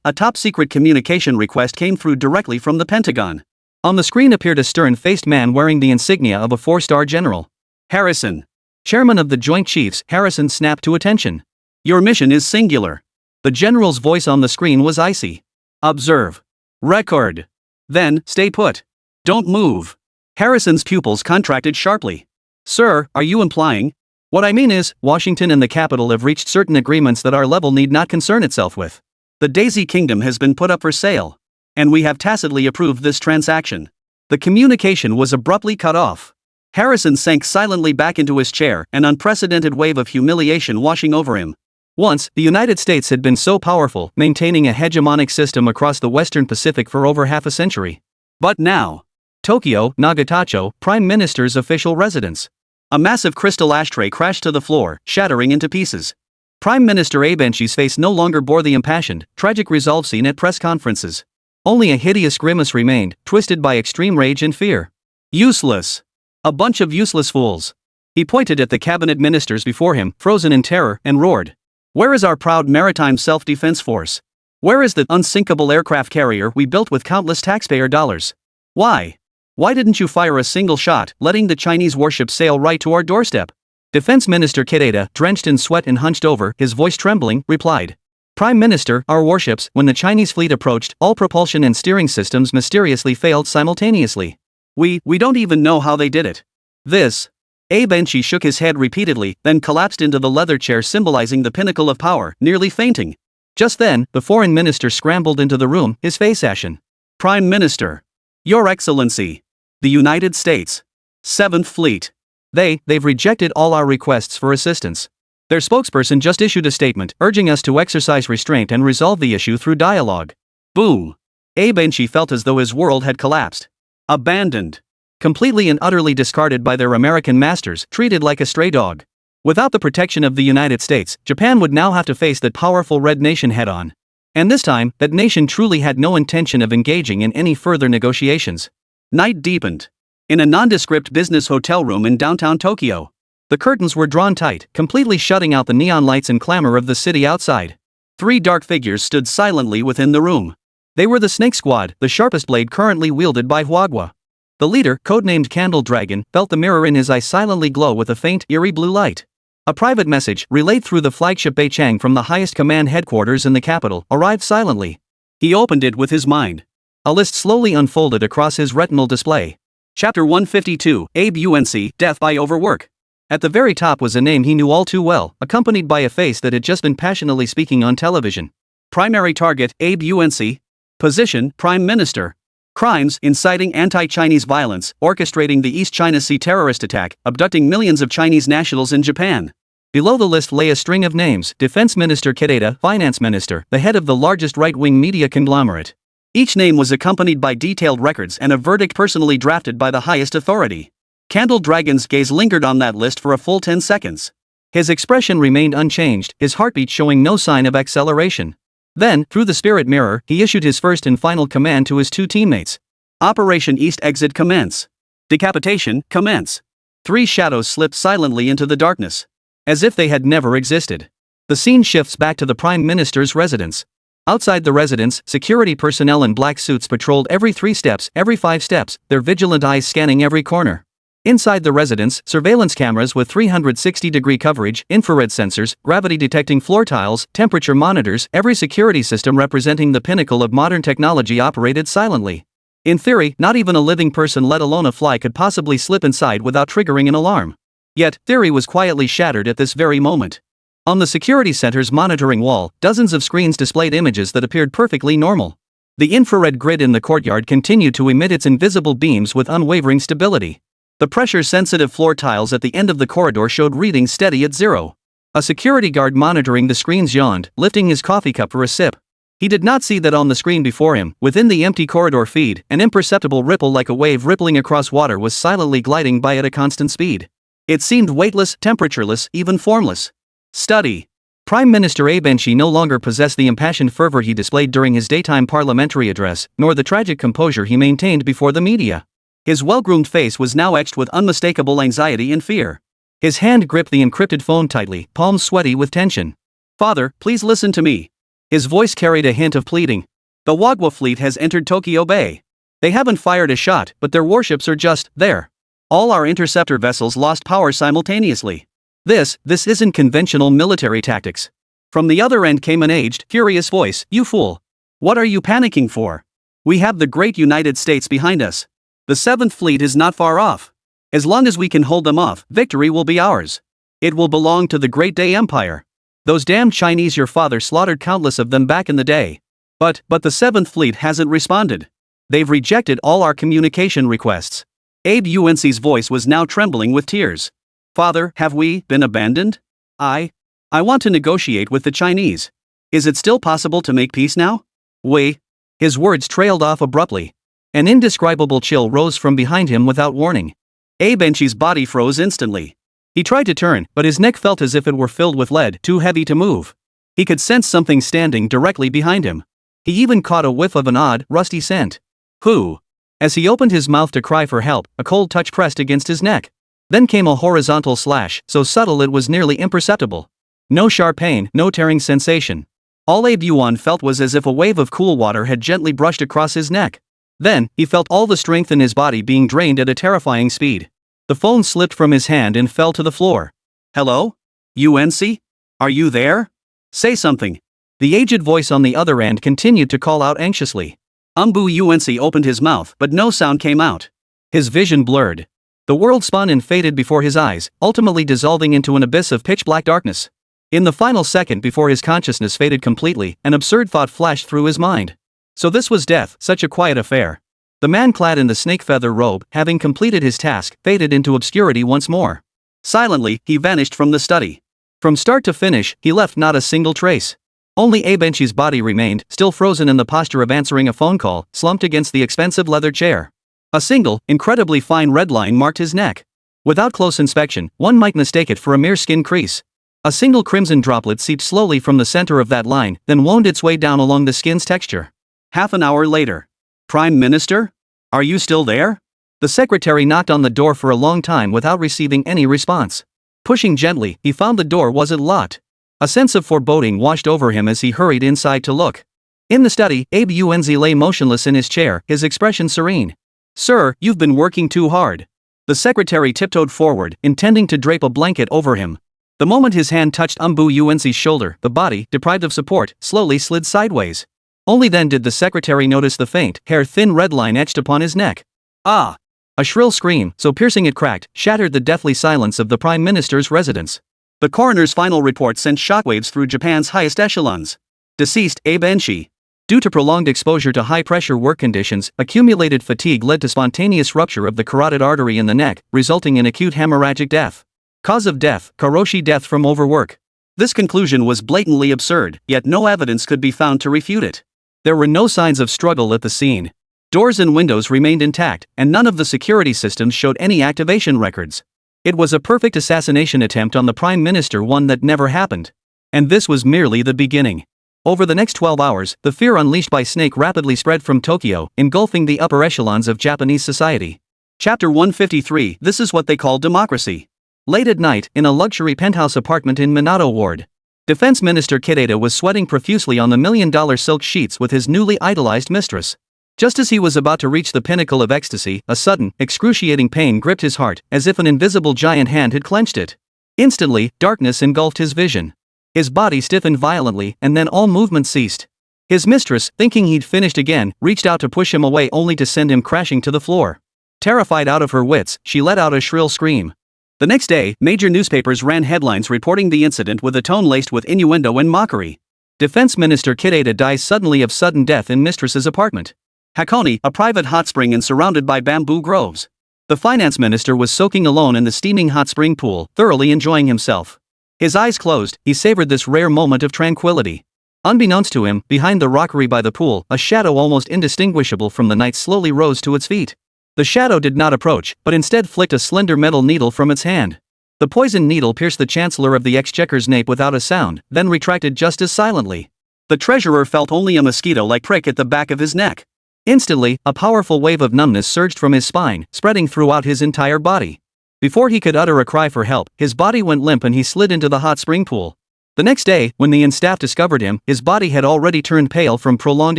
a top-secret communication request came through directly from the Pentagon. On the screen appeared a stern-faced man wearing the insignia of a 4-star general. Harrison. Chairman of the Joint Chiefs, Harrison snapped to attention. Your mission is singular. The general's voice on the screen was icy. Observe. Record. Then, stay put. Don't move. Harrison's pupils contracted sharply. Sir, are you implying? What I mean is, Washington and the Capitol have reached certain agreements that our level need not concern itself with. The Daisy Kingdom has been put up for sale. And we have tacitly approved this transaction. The communication was abruptly cut off. Harrison sank silently back into his chair, an unprecedented wave of humiliation washing over him. Once, the United States had been so powerful, maintaining a hegemonic system across the Western Pacific for over half a century. But now, Tokyo, Nagatacho, Prime Minister's official residence. A massive crystal ashtray crashed to the floor, shattering into pieces. Prime Minister Abenchi's face no longer bore the impassioned, tragic resolve seen at press conferences. Only a hideous grimace remained, twisted by extreme rage and fear. Useless. A bunch of useless fools. He pointed at the cabinet ministers before him, frozen in terror, and roared. Where is our proud maritime self-defense force? Where is the unsinkable aircraft carrier we built with countless taxpayer dollars? Why? Why didn't you fire a single shot, letting the Chinese warships sail right to our doorstep? Defense Minister Kidada, drenched in sweat and hunched over, his voice trembling, replied. Prime Minister, our warships, when the Chinese fleet approached, all propulsion and steering systems mysteriously failed simultaneously. We don't even know how they did it. This. Abenchi shook his head repeatedly, then collapsed into the leather chair symbolizing the pinnacle of power, nearly fainting. Just then, the foreign minister scrambled into the room, his face ashen. Prime Minister. Your Excellency. The United States. 7th Fleet. They've rejected all our requests for assistance. Their spokesperson just issued a statement, urging us to exercise restraint and resolve the issue through dialogue. Boom. Abenchi felt as though his world had collapsed. Abandoned. Completely and utterly discarded by their American masters, treated like a stray dog. Without the protection of the United States, Japan would now have to face that powerful red nation head-on. And this time, that nation truly had no intention of engaging in any further negotiations. Night deepened. In a nondescript business hotel room in downtown Tokyo. The curtains were drawn tight, completely shutting out the neon lights and clamor of the city outside. 3 dark figures stood silently within the room. They were the Snake Squad, the sharpest blade currently wielded by Huagua. The leader, codenamed Candle Dragon, felt the mirror in his eye silently glow with a faint, eerie blue light. A private message, relayed through the flagship Beichang from the highest command headquarters in the capital, arrived silently. He opened it with his mind. A list slowly unfolded across his retinal display. Chapter 152, Abe UNC, Death by Overwork. At the very top was a name he knew all too well, accompanied by a face that had just been passionately speaking on television. Primary target, Abe UNC. Position, Prime Minister. Crimes, inciting anti-Chinese violence, orchestrating the East China Sea terrorist attack, abducting millions of Chinese nationals in Japan. Below the list lay a string of names: Defense Minister Kidada, Finance Minister, the head of the largest right-wing media conglomerate. Each name was accompanied by detailed records and a verdict personally drafted by the highest authority. Candle Dragon's gaze lingered on that list for a full 10 seconds. His expression remained unchanged, his heartbeat showing no sign of acceleration. Then, through the spirit mirror, he issued his first and final command to his 2 teammates. Operation East Exit commence. Decapitation, commence. 3 shadows slipped silently into the darkness. As if they had never existed. The scene shifts back to the Prime Minister's residence. Outside the residence, security personnel in black suits patrolled every 3 steps, every 5 steps, their vigilant eyes scanning every corner. Inside the residence, surveillance cameras with 360-degree coverage, infrared sensors, gravity-detecting floor tiles, temperature monitors, every security system representing the pinnacle of modern technology operated silently. In theory, not even a living person, let alone a fly, could possibly slip inside without triggering an alarm. Yet, theory was quietly shattered at this very moment. On the security center's monitoring wall, dozens of screens displayed images that appeared perfectly normal. The infrared grid in the courtyard continued to emit its invisible beams with unwavering stability. The pressure-sensitive floor tiles at the end of the corridor showed readings steady at 0. A security guard monitoring the screens yawned, lifting his coffee cup for a sip. He did not see that on the screen before him, within the empty corridor feed, an imperceptible ripple like a wave rippling across water was silently gliding by at a constant speed. It seemed weightless, temperatureless, even formless. Study. Prime Minister Abenchi no longer possessed the impassioned fervor he displayed during his daytime parliamentary address, nor the tragic composure he maintained before the media. His well-groomed face was now etched with unmistakable anxiety and fear. His hand gripped the encrypted phone tightly, palms sweaty with tension. Father, please listen to me. His voice carried a hint of pleading. The Huagua fleet has entered Tokyo Bay. They haven't fired a shot, but their warships are just there. All our interceptor vessels lost power simultaneously. This isn't conventional military tactics. From the other end came an aged, furious voice. You fool. What are you panicking for? We have the great United States behind us. The 7th Fleet is not far off. As long as we can hold them off, victory will be ours. It will belong to the Great Day Empire. Those damned Chinese, your father slaughtered countless of them back in the day. But the 7th Fleet hasn't responded. They've rejected all our communication requests. Abe UNC's voice was now trembling with tears. Father, have we been abandoned? I want to negotiate with the Chinese. Is it still possible to make peace now? We. His words trailed off abruptly. An indescribable chill rose from behind him without warning. Abe UNC's body froze instantly. He tried to turn, but his neck felt as if it were filled with lead, too heavy to move. He could sense something standing directly behind him. He even caught a whiff of an odd, rusty scent. Who? As he opened his mouth to cry for help, a cold touch pressed against his neck. Then came a horizontal slash, so subtle it was nearly imperceptible. No sharp pain, no tearing sensation. All Abe Yuan felt was as if a wave of cool water had gently brushed across his neck. Then, he felt all the strength in his body being drained at a terrifying speed. The phone slipped from his hand and fell to the floor. Hello? UNC? Are you there? Say something. The aged voice on the other end continued to call out anxiously. UNC opened his mouth, but no sound came out. His vision blurred. The world spun and faded before his eyes, ultimately dissolving into an abyss of pitch-black darkness. In the final second before his consciousness faded completely, an absurd thought flashed through his mind. So this was death, such a quiet affair. The man clad in the snake feather robe, having completed his task, faded into obscurity once more. Silently, he vanished from the study. From start to finish, he left not a single trace. Only Abe UNC's body remained, still frozen in the posture of answering a phone call, slumped against the expensive leather chair. A single, incredibly fine red line marked his neck. Without close inspection, one might mistake it for a mere skin crease. A single crimson droplet seeped slowly from the center of that line, then wound its way down along the skin's texture. Half an hour later. Prime Minister? Are you still there? The secretary knocked on the door for a long time without receiving any response. Pushing gently, he found the door wasn't locked. A sense of foreboding washed over him as he hurried inside to look. In the study, Abe UNC lay motionless in his chair, his expression serene. Sir, you've been working too hard. The secretary tiptoed forward, intending to drape a blanket over him. The moment his hand touched UNC's shoulder, the body, deprived of support, slowly slid sideways. Only then did the secretary notice the faint, hair-thin red line etched upon his neck. Ah! A shrill scream, so piercing it cracked, shattered the deathly silence of the Prime Minister's residence. The coroner's final report sent shockwaves through Japan's highest echelons. Deceased, Abe UNC. Due to prolonged exposure to high-pressure work conditions, accumulated fatigue led to spontaneous rupture of the carotid artery in the neck, resulting in acute hemorrhagic death. Cause of death, karoshi death from overwork. This conclusion was blatantly absurd, yet no evidence could be found to refute it. There were no signs of struggle at the scene. Doors and windows remained intact, and none of the security systems showed any activation records. It was a perfect assassination attempt on the Prime Minister, one that never happened. And this was merely the beginning. Over the next 12 hours, the fear unleashed by Snake rapidly spread from Tokyo, engulfing the upper echelons of Japanese society. Chapter 153. This is what they call democracy. Late at night, in a luxury penthouse apartment in Minato Ward, Defense Minister Kideda was sweating profusely on the $1,000,000 silk sheets with his newly idolized mistress. Just as he was about to reach the pinnacle of ecstasy, a sudden, excruciating pain gripped his heart, as if an invisible giant hand had clenched it. Instantly, darkness engulfed his vision. His body stiffened violently, and then all movement ceased. His mistress, thinking he'd finished again, reached out to push him away only to send him crashing to the floor. Terrified out of her wits, she let out a shrill scream. The next day, major newspapers ran headlines reporting the incident with a tone laced with innuendo and mockery. Defense Minister Kideda dies suddenly of sudden death in mistress's apartment. Hakone, a private hot spring and surrounded by bamboo groves. The finance minister was soaking alone in the steaming hot spring pool, thoroughly enjoying himself. His eyes closed, he savored this rare moment of tranquility. Unbeknownst to him, behind the rockery by the pool, a shadow almost indistinguishable from the night slowly rose to its feet. The shadow did not approach, but instead flicked a slender metal needle from its hand. The poisoned needle pierced the Chancellor of the Exchequer's nape without a sound, then retracted just as silently. The treasurer felt only a mosquito-like prick at the back of his neck. Instantly, a powerful wave of numbness surged from his spine, spreading throughout his entire body. Before he could utter a cry for help, his body went limp and he slid into the hot spring pool. The next day, when the staff discovered him, his body had already turned pale from prolonged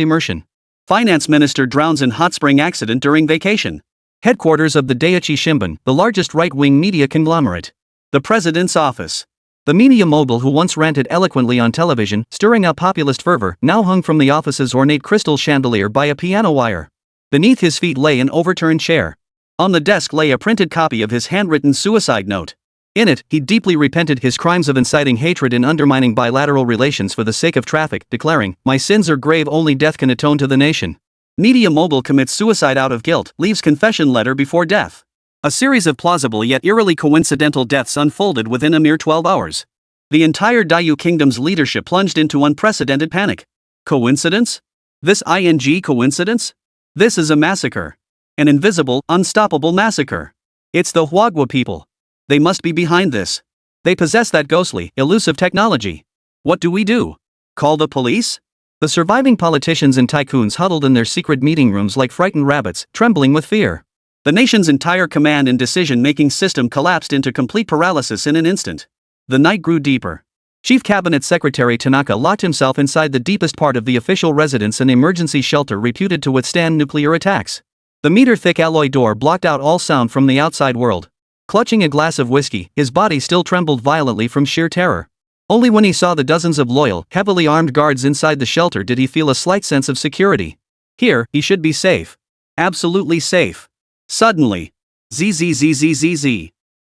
immersion. Finance minister drowns in hot spring accident during vacation. Headquarters of the Daiichi Shimbun, the largest right-wing media conglomerate. The president's office. The media mogul who once ranted eloquently on television, stirring up populist fervor, now hung from the office's ornate crystal chandelier by a piano wire. Beneath his feet lay an overturned chair. On the desk lay a printed copy of his handwritten suicide note. In it, he deeply repented his crimes of inciting hatred and undermining bilateral relations for the sake of traffic, declaring, "My sins are grave, only death can atone to the nation." Media mogul commits suicide out of guilt, leaves confession letter before death. A series of plausible yet eerily coincidental deaths unfolded within a mere 12 hours. The entire Dayu Kingdom's leadership plunged into unprecedented panic. Coincidence? This coincidence? This is a massacre. An invisible, unstoppable massacre. It's the Huagua people. They must be behind this. They possess that ghostly, elusive technology. What do? Call the police? The surviving politicians and tycoons huddled in their secret meeting rooms like frightened rabbits, trembling with fear. The nation's entire command and decision-making system collapsed into complete paralysis in an instant. The night grew deeper. Chief Cabinet Secretary Tanaka locked himself inside the deepest part of the official residence, an emergency shelter reputed to withstand nuclear attacks. The meter-thick alloy door blocked out all sound from the outside world. Clutching a glass of whiskey, his body still trembled violently from sheer terror. Only when he saw the dozens of loyal, heavily armed guards inside the shelter did he feel a slight sense of security. Here, he should be safe. Absolutely safe. Suddenly. Zzz.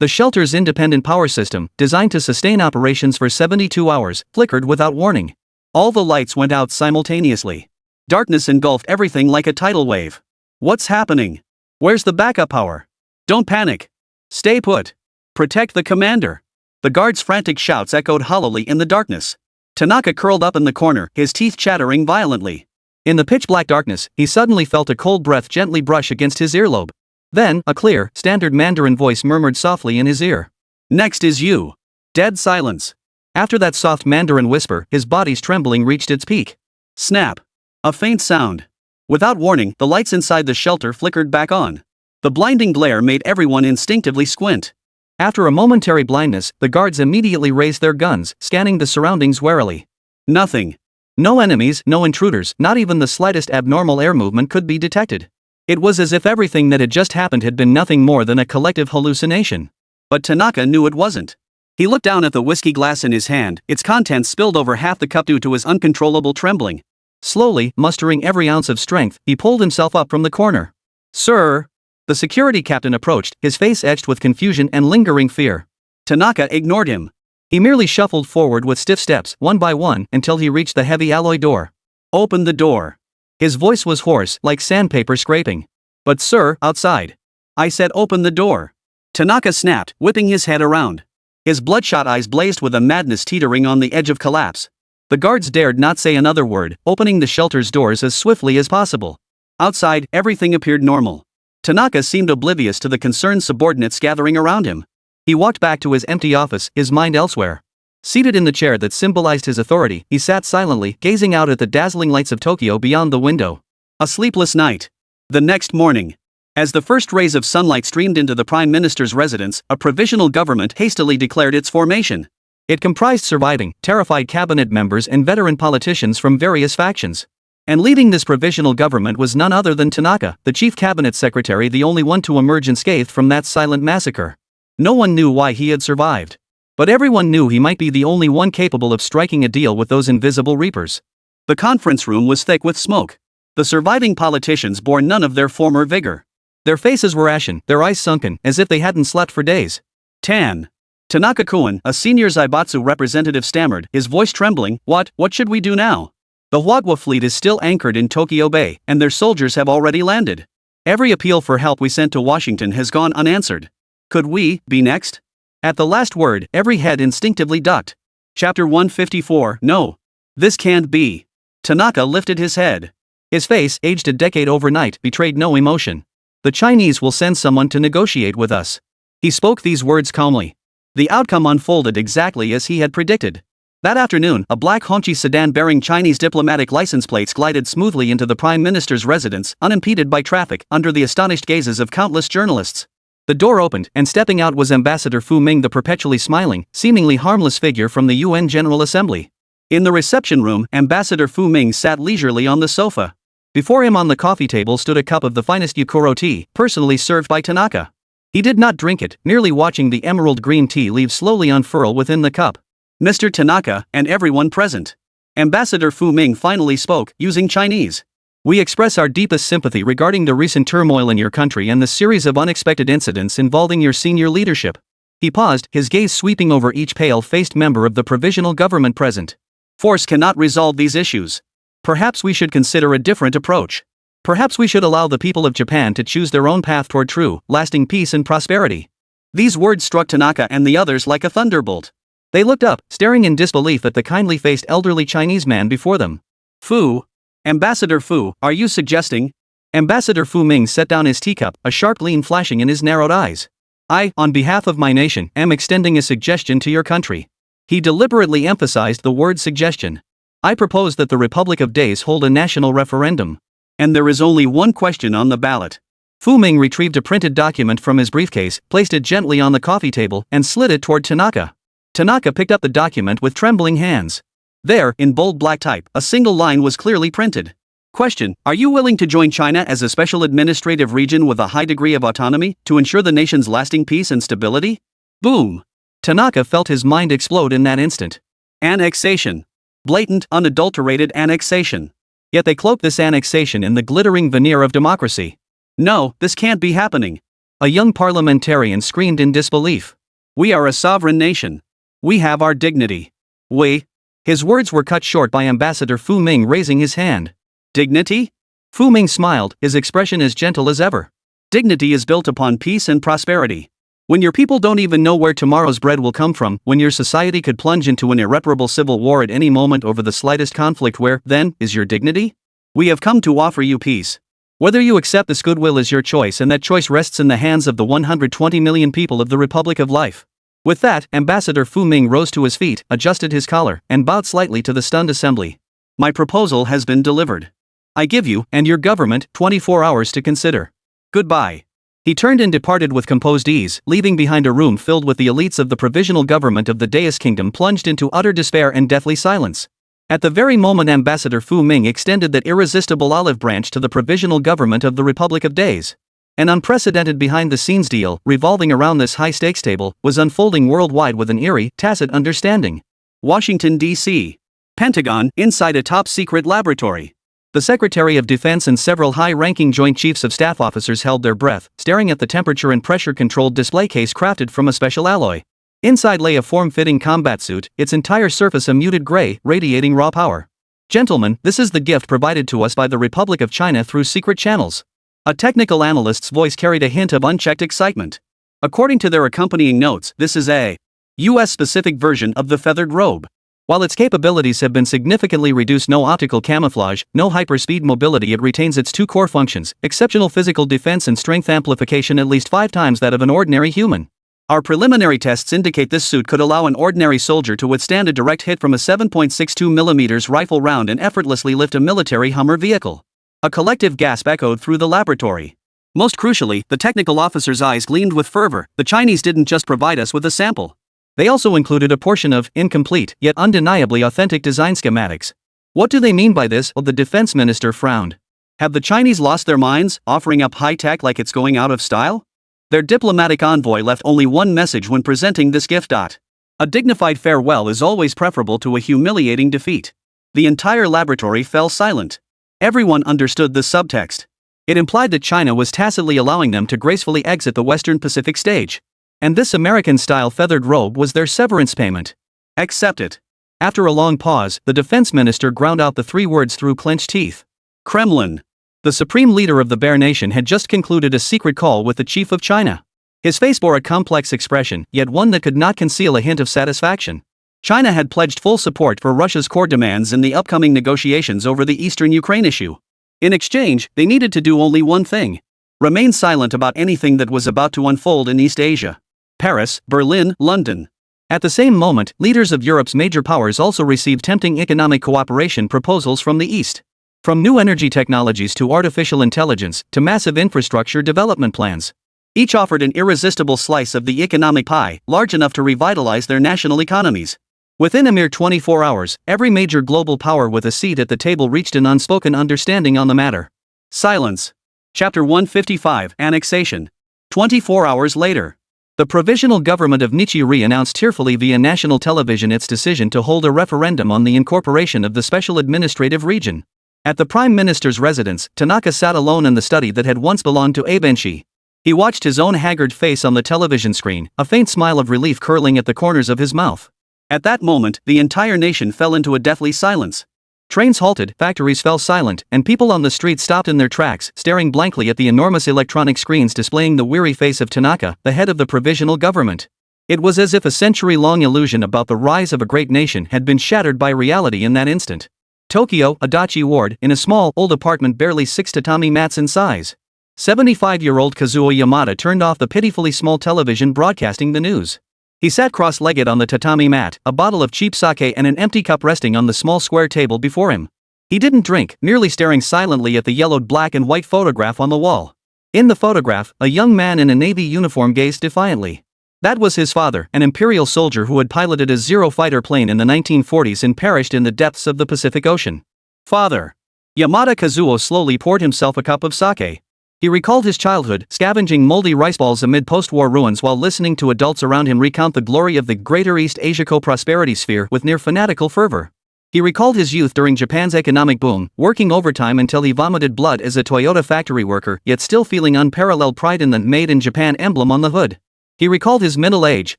The shelter's independent power system, designed to sustain operations for 72 hours, flickered without warning. All the lights went out simultaneously. Darkness engulfed everything like a tidal wave. What's happening? Where's the backup power? Don't panic. Stay put. Protect the commander. The guard's frantic shouts echoed hollowly in the darkness. Tanaka curled up in the corner, his teeth chattering violently. In the pitch-black darkness, he suddenly felt a cold breath gently brush against his earlobe. Then, a clear, standard Mandarin voice murmured softly in his ear. "Next is you." Dead silence. After that soft Mandarin whisper, his body's trembling reached its peak. Snap. A faint sound. Without warning, the lights inside the shelter flickered back on. The blinding glare made everyone instinctively squint. After a momentary blindness, the guards immediately raised their guns, scanning the surroundings warily. Nothing. No enemies, no intruders, not even the slightest abnormal air movement could be detected. It was as if everything that had just happened had been nothing more than a collective hallucination. But Tanaka knew it wasn't. He looked down at the whiskey glass in his hand, its contents spilled over half the cup due to his uncontrollable trembling. Slowly, mustering every ounce of strength, he pulled himself up from the corner. "Sir!" The security captain approached, his face etched with confusion and lingering fear. Tanaka ignored him. He merely shuffled forward with stiff steps, one by one, until he reached the heavy alloy door. "Open the door." His voice was hoarse, like sandpaper scraping. "But sir, outside." "I said open the door." Tanaka snapped, whipping his head around. His bloodshot eyes blazed with a madness teetering on the edge of collapse. The guards dared not say another word, opening the shelter's doors as swiftly as possible. Outside, everything appeared normal. Tanaka seemed oblivious to the concerned subordinates gathering around him. He walked back to his empty office, his mind elsewhere. Seated in the chair that symbolized his authority, he sat silently, gazing out at the dazzling lights of Tokyo beyond the window. A sleepless night. The next morning. As the first rays of sunlight streamed into the Prime Minister's residence, a provisional government hastily declared its formation. It comprised surviving, terrified cabinet members and veteran politicians from various factions. And leading this provisional government was none other than Tanaka, the chief cabinet secretary, the only one to emerge unscathed from that silent massacre. No one knew why he had survived. But everyone knew he might be the only one capable of striking a deal with those invisible reapers. The conference room was thick with smoke. The surviving politicians bore none of their former vigor. Their faces were ashen, their eyes sunken, as if they hadn't slept for days. Tanaka-kun, a senior Zaibatsu representative, stammered, his voice trembling, What should we do now? The Huagua fleet is still anchored in Tokyo Bay, and their soldiers have already landed. Every appeal for help we sent to Washington has gone unanswered. Could we be next? At the last word, every head instinctively ducked. Chapter 154. No. This can't be. Tanaka lifted his head. His face, aged a decade overnight, betrayed no emotion. The Chinese will send someone to negotiate with us. He spoke these words calmly. The outcome unfolded exactly as he had predicted. That afternoon, a black Hongqi sedan bearing Chinese diplomatic license plates glided smoothly into the Prime Minister's residence, unimpeded by traffic, under the astonished gazes of countless journalists. The door opened, and stepping out was Ambassador Fu Ming, the perpetually smiling, seemingly harmless figure from the UN General Assembly. In the reception room, Ambassador Fu Ming sat leisurely on the sofa. Before him on the coffee table stood a cup of the finest Yukuro tea, personally served by Tanaka. He did not drink it, merely watching the emerald green tea leaves slowly unfurl within the cup. Mr. Tanaka, and everyone present. Ambassador Fu Ming finally spoke, using Chinese. We express our deepest sympathy regarding the recent turmoil in your country and the series of unexpected incidents involving your senior leadership. He paused, his gaze sweeping over each pale-faced member of the provisional government present. Force cannot resolve these issues. Perhaps we should consider a different approach. Perhaps we should allow the people of Japan to choose their own path toward true, lasting peace and prosperity. These words struck Tanaka and the others like a thunderbolt. They looked up, staring in disbelief at the kindly-faced elderly Chinese man before them. Fu. Ambassador Fu, are you suggesting? Ambassador Fu Ming set down his teacup, a sharp gleam flashing in his narrowed eyes. I, on behalf of my nation, am extending a suggestion to your country. He deliberately emphasized the word suggestion. I propose that the Republic of Days hold a national referendum. And there is only one question on the ballot. Fu Ming retrieved a printed document from his briefcase, placed it gently on the coffee table, and slid it toward Tanaka. Tanaka picked up the document with trembling hands. There, in bold black type, a single line was clearly printed. Question: Are you willing to join China as a special administrative region with a high degree of autonomy to ensure the nation's lasting peace and stability? Boom! Tanaka felt his mind explode in that instant. Annexation. Blatant, unadulterated annexation. Yet they cloak this annexation in the glittering veneer of democracy. No, this can't be happening. A young parliamentarian screamed in disbelief. We are a sovereign nation. We have our dignity. We. His words were cut short by Ambassador Fu Ming raising his hand. Dignity? Fu Ming smiled, his expression as gentle as ever. Dignity is built upon peace and prosperity. When your people don't even know where tomorrow's bread will come from, when your society could plunge into an irreparable civil war at any moment over the slightest conflict, where, then, is your dignity? We have come to offer you peace. Whether you accept this goodwill is your choice, and that choice rests in the hands of the 120 million people of the Republic of Life. With that, Ambassador Fu Ming rose to his feet, adjusted his collar, and bowed slightly to the stunned assembly. My proposal has been delivered. I give you, and your government, 24 hours to consider. Goodbye. He turned and departed with composed ease, leaving behind a room filled with the elites of the provisional government of the Deus Kingdom plunged into utter despair and deathly silence. At the very moment Ambassador Fu Ming extended that irresistible olive branch to the provisional government of the Republic of Days. An unprecedented behind-the-scenes deal, revolving around this high-stakes table, was unfolding worldwide with an eerie, tacit understanding. Washington, D.C. Pentagon, inside a top-secret laboratory. The Secretary of Defense and several high-ranking Joint Chiefs of Staff officers held their breath, staring at the temperature and pressure-controlled display case crafted from a special alloy. Inside lay a form-fitting combat suit, its entire surface a muted gray, radiating raw power. Gentlemen, this is the gift provided to us by the Republic of China through secret channels. A technical analyst's voice carried a hint of unchecked excitement. According to their accompanying notes, this is a U.S.-specific version of the feathered robe. While its capabilities have been significantly reduced, no optical camouflage, no hyperspeed mobility, it retains its two core functions, exceptional physical defense and strength amplification at least 5 times that of an ordinary human. Our preliminary tests indicate this suit could allow an ordinary soldier to withstand a direct hit from a 7.62mm rifle round and effortlessly lift a military Hummer vehicle. A collective gasp echoed through the laboratory. Most crucially, the technical officer's eyes gleamed with fervor. The Chinese didn't just provide us with a sample. They also included a portion of incomplete, yet undeniably authentic design schematics. What do they mean by this? The defense minister frowned. Have the Chinese lost their minds, offering up high-tech like it's going out of style? Their diplomatic envoy left only one message when presenting this gift. A dignified farewell is always preferable to a humiliating defeat. The entire laboratory fell silent. Everyone understood the subtext. It implied that China was tacitly allowing them to gracefully exit the Western Pacific stage. And this American-style feathered robe was their severance payment. Accept it. After a long pause, the defense minister ground out the 3 words through clenched teeth. Kremlin. The supreme leader of the Bear Nation had just concluded a secret call with the chief of China. His face bore a complex expression, yet one that could not conceal a hint of satisfaction. China had pledged full support for Russia's core demands in the upcoming negotiations over the eastern Ukraine issue. In exchange, they needed to do only one thing: remain silent about anything that was about to unfold in East Asia. Paris, Berlin, London. At the same moment, leaders of Europe's major powers also received tempting economic cooperation proposals from the East. From new energy technologies to artificial intelligence, to massive infrastructure development plans. Each offered an irresistible slice of the economic pie, large enough to revitalize their national economies. Within a mere 24 hours, every major global power with a seat at the table reached an unspoken understanding on the matter. Silence. Chapter 155, Annexation. 24 hours later. The provisional government of Nichiri announced tearfully via national television its decision to hold a referendum on the incorporation of the special administrative region. At the Prime Minister's residence, Tanaka sat alone in the study that had once belonged to Abenshi. He watched his own haggard face on the television screen, a faint smile of relief curling at the corners of his mouth. At that moment, the entire nation fell into a deathly silence. Trains halted, factories fell silent, and people on the street stopped in their tracks, staring blankly at the enormous electronic screens displaying the weary face of Tanaka, the head of the provisional government. It was as if a century-long illusion about the rise of a great nation had been shattered by reality in that instant. Tokyo, Adachi Ward, in a small, old apartment barely 6 tatami mats in size. 75-year-old Kazuo Yamada turned off the pitifully small television broadcasting the news. He sat cross-legged on the tatami mat, a bottle of cheap sake and an empty cup resting on the small square table before him. He didn't drink, merely staring silently at the yellowed black and white photograph on the wall. In the photograph, a young man in a navy uniform gazed defiantly. That was his father, an imperial soldier who had piloted a Zero fighter plane in the 1940s and perished in the depths of the Pacific Ocean. Father. Yamada Kazuo slowly poured himself a cup of sake. He recalled his childhood, scavenging moldy rice balls amid post-war ruins while listening to adults around him recount the glory of the Greater East Asia co-prosperity sphere with near fanatical fervor. He recalled his youth during Japan's economic boom, working overtime until he vomited blood as a Toyota factory worker, yet still feeling unparalleled pride in the Made in Japan emblem on the hood. He recalled his middle age,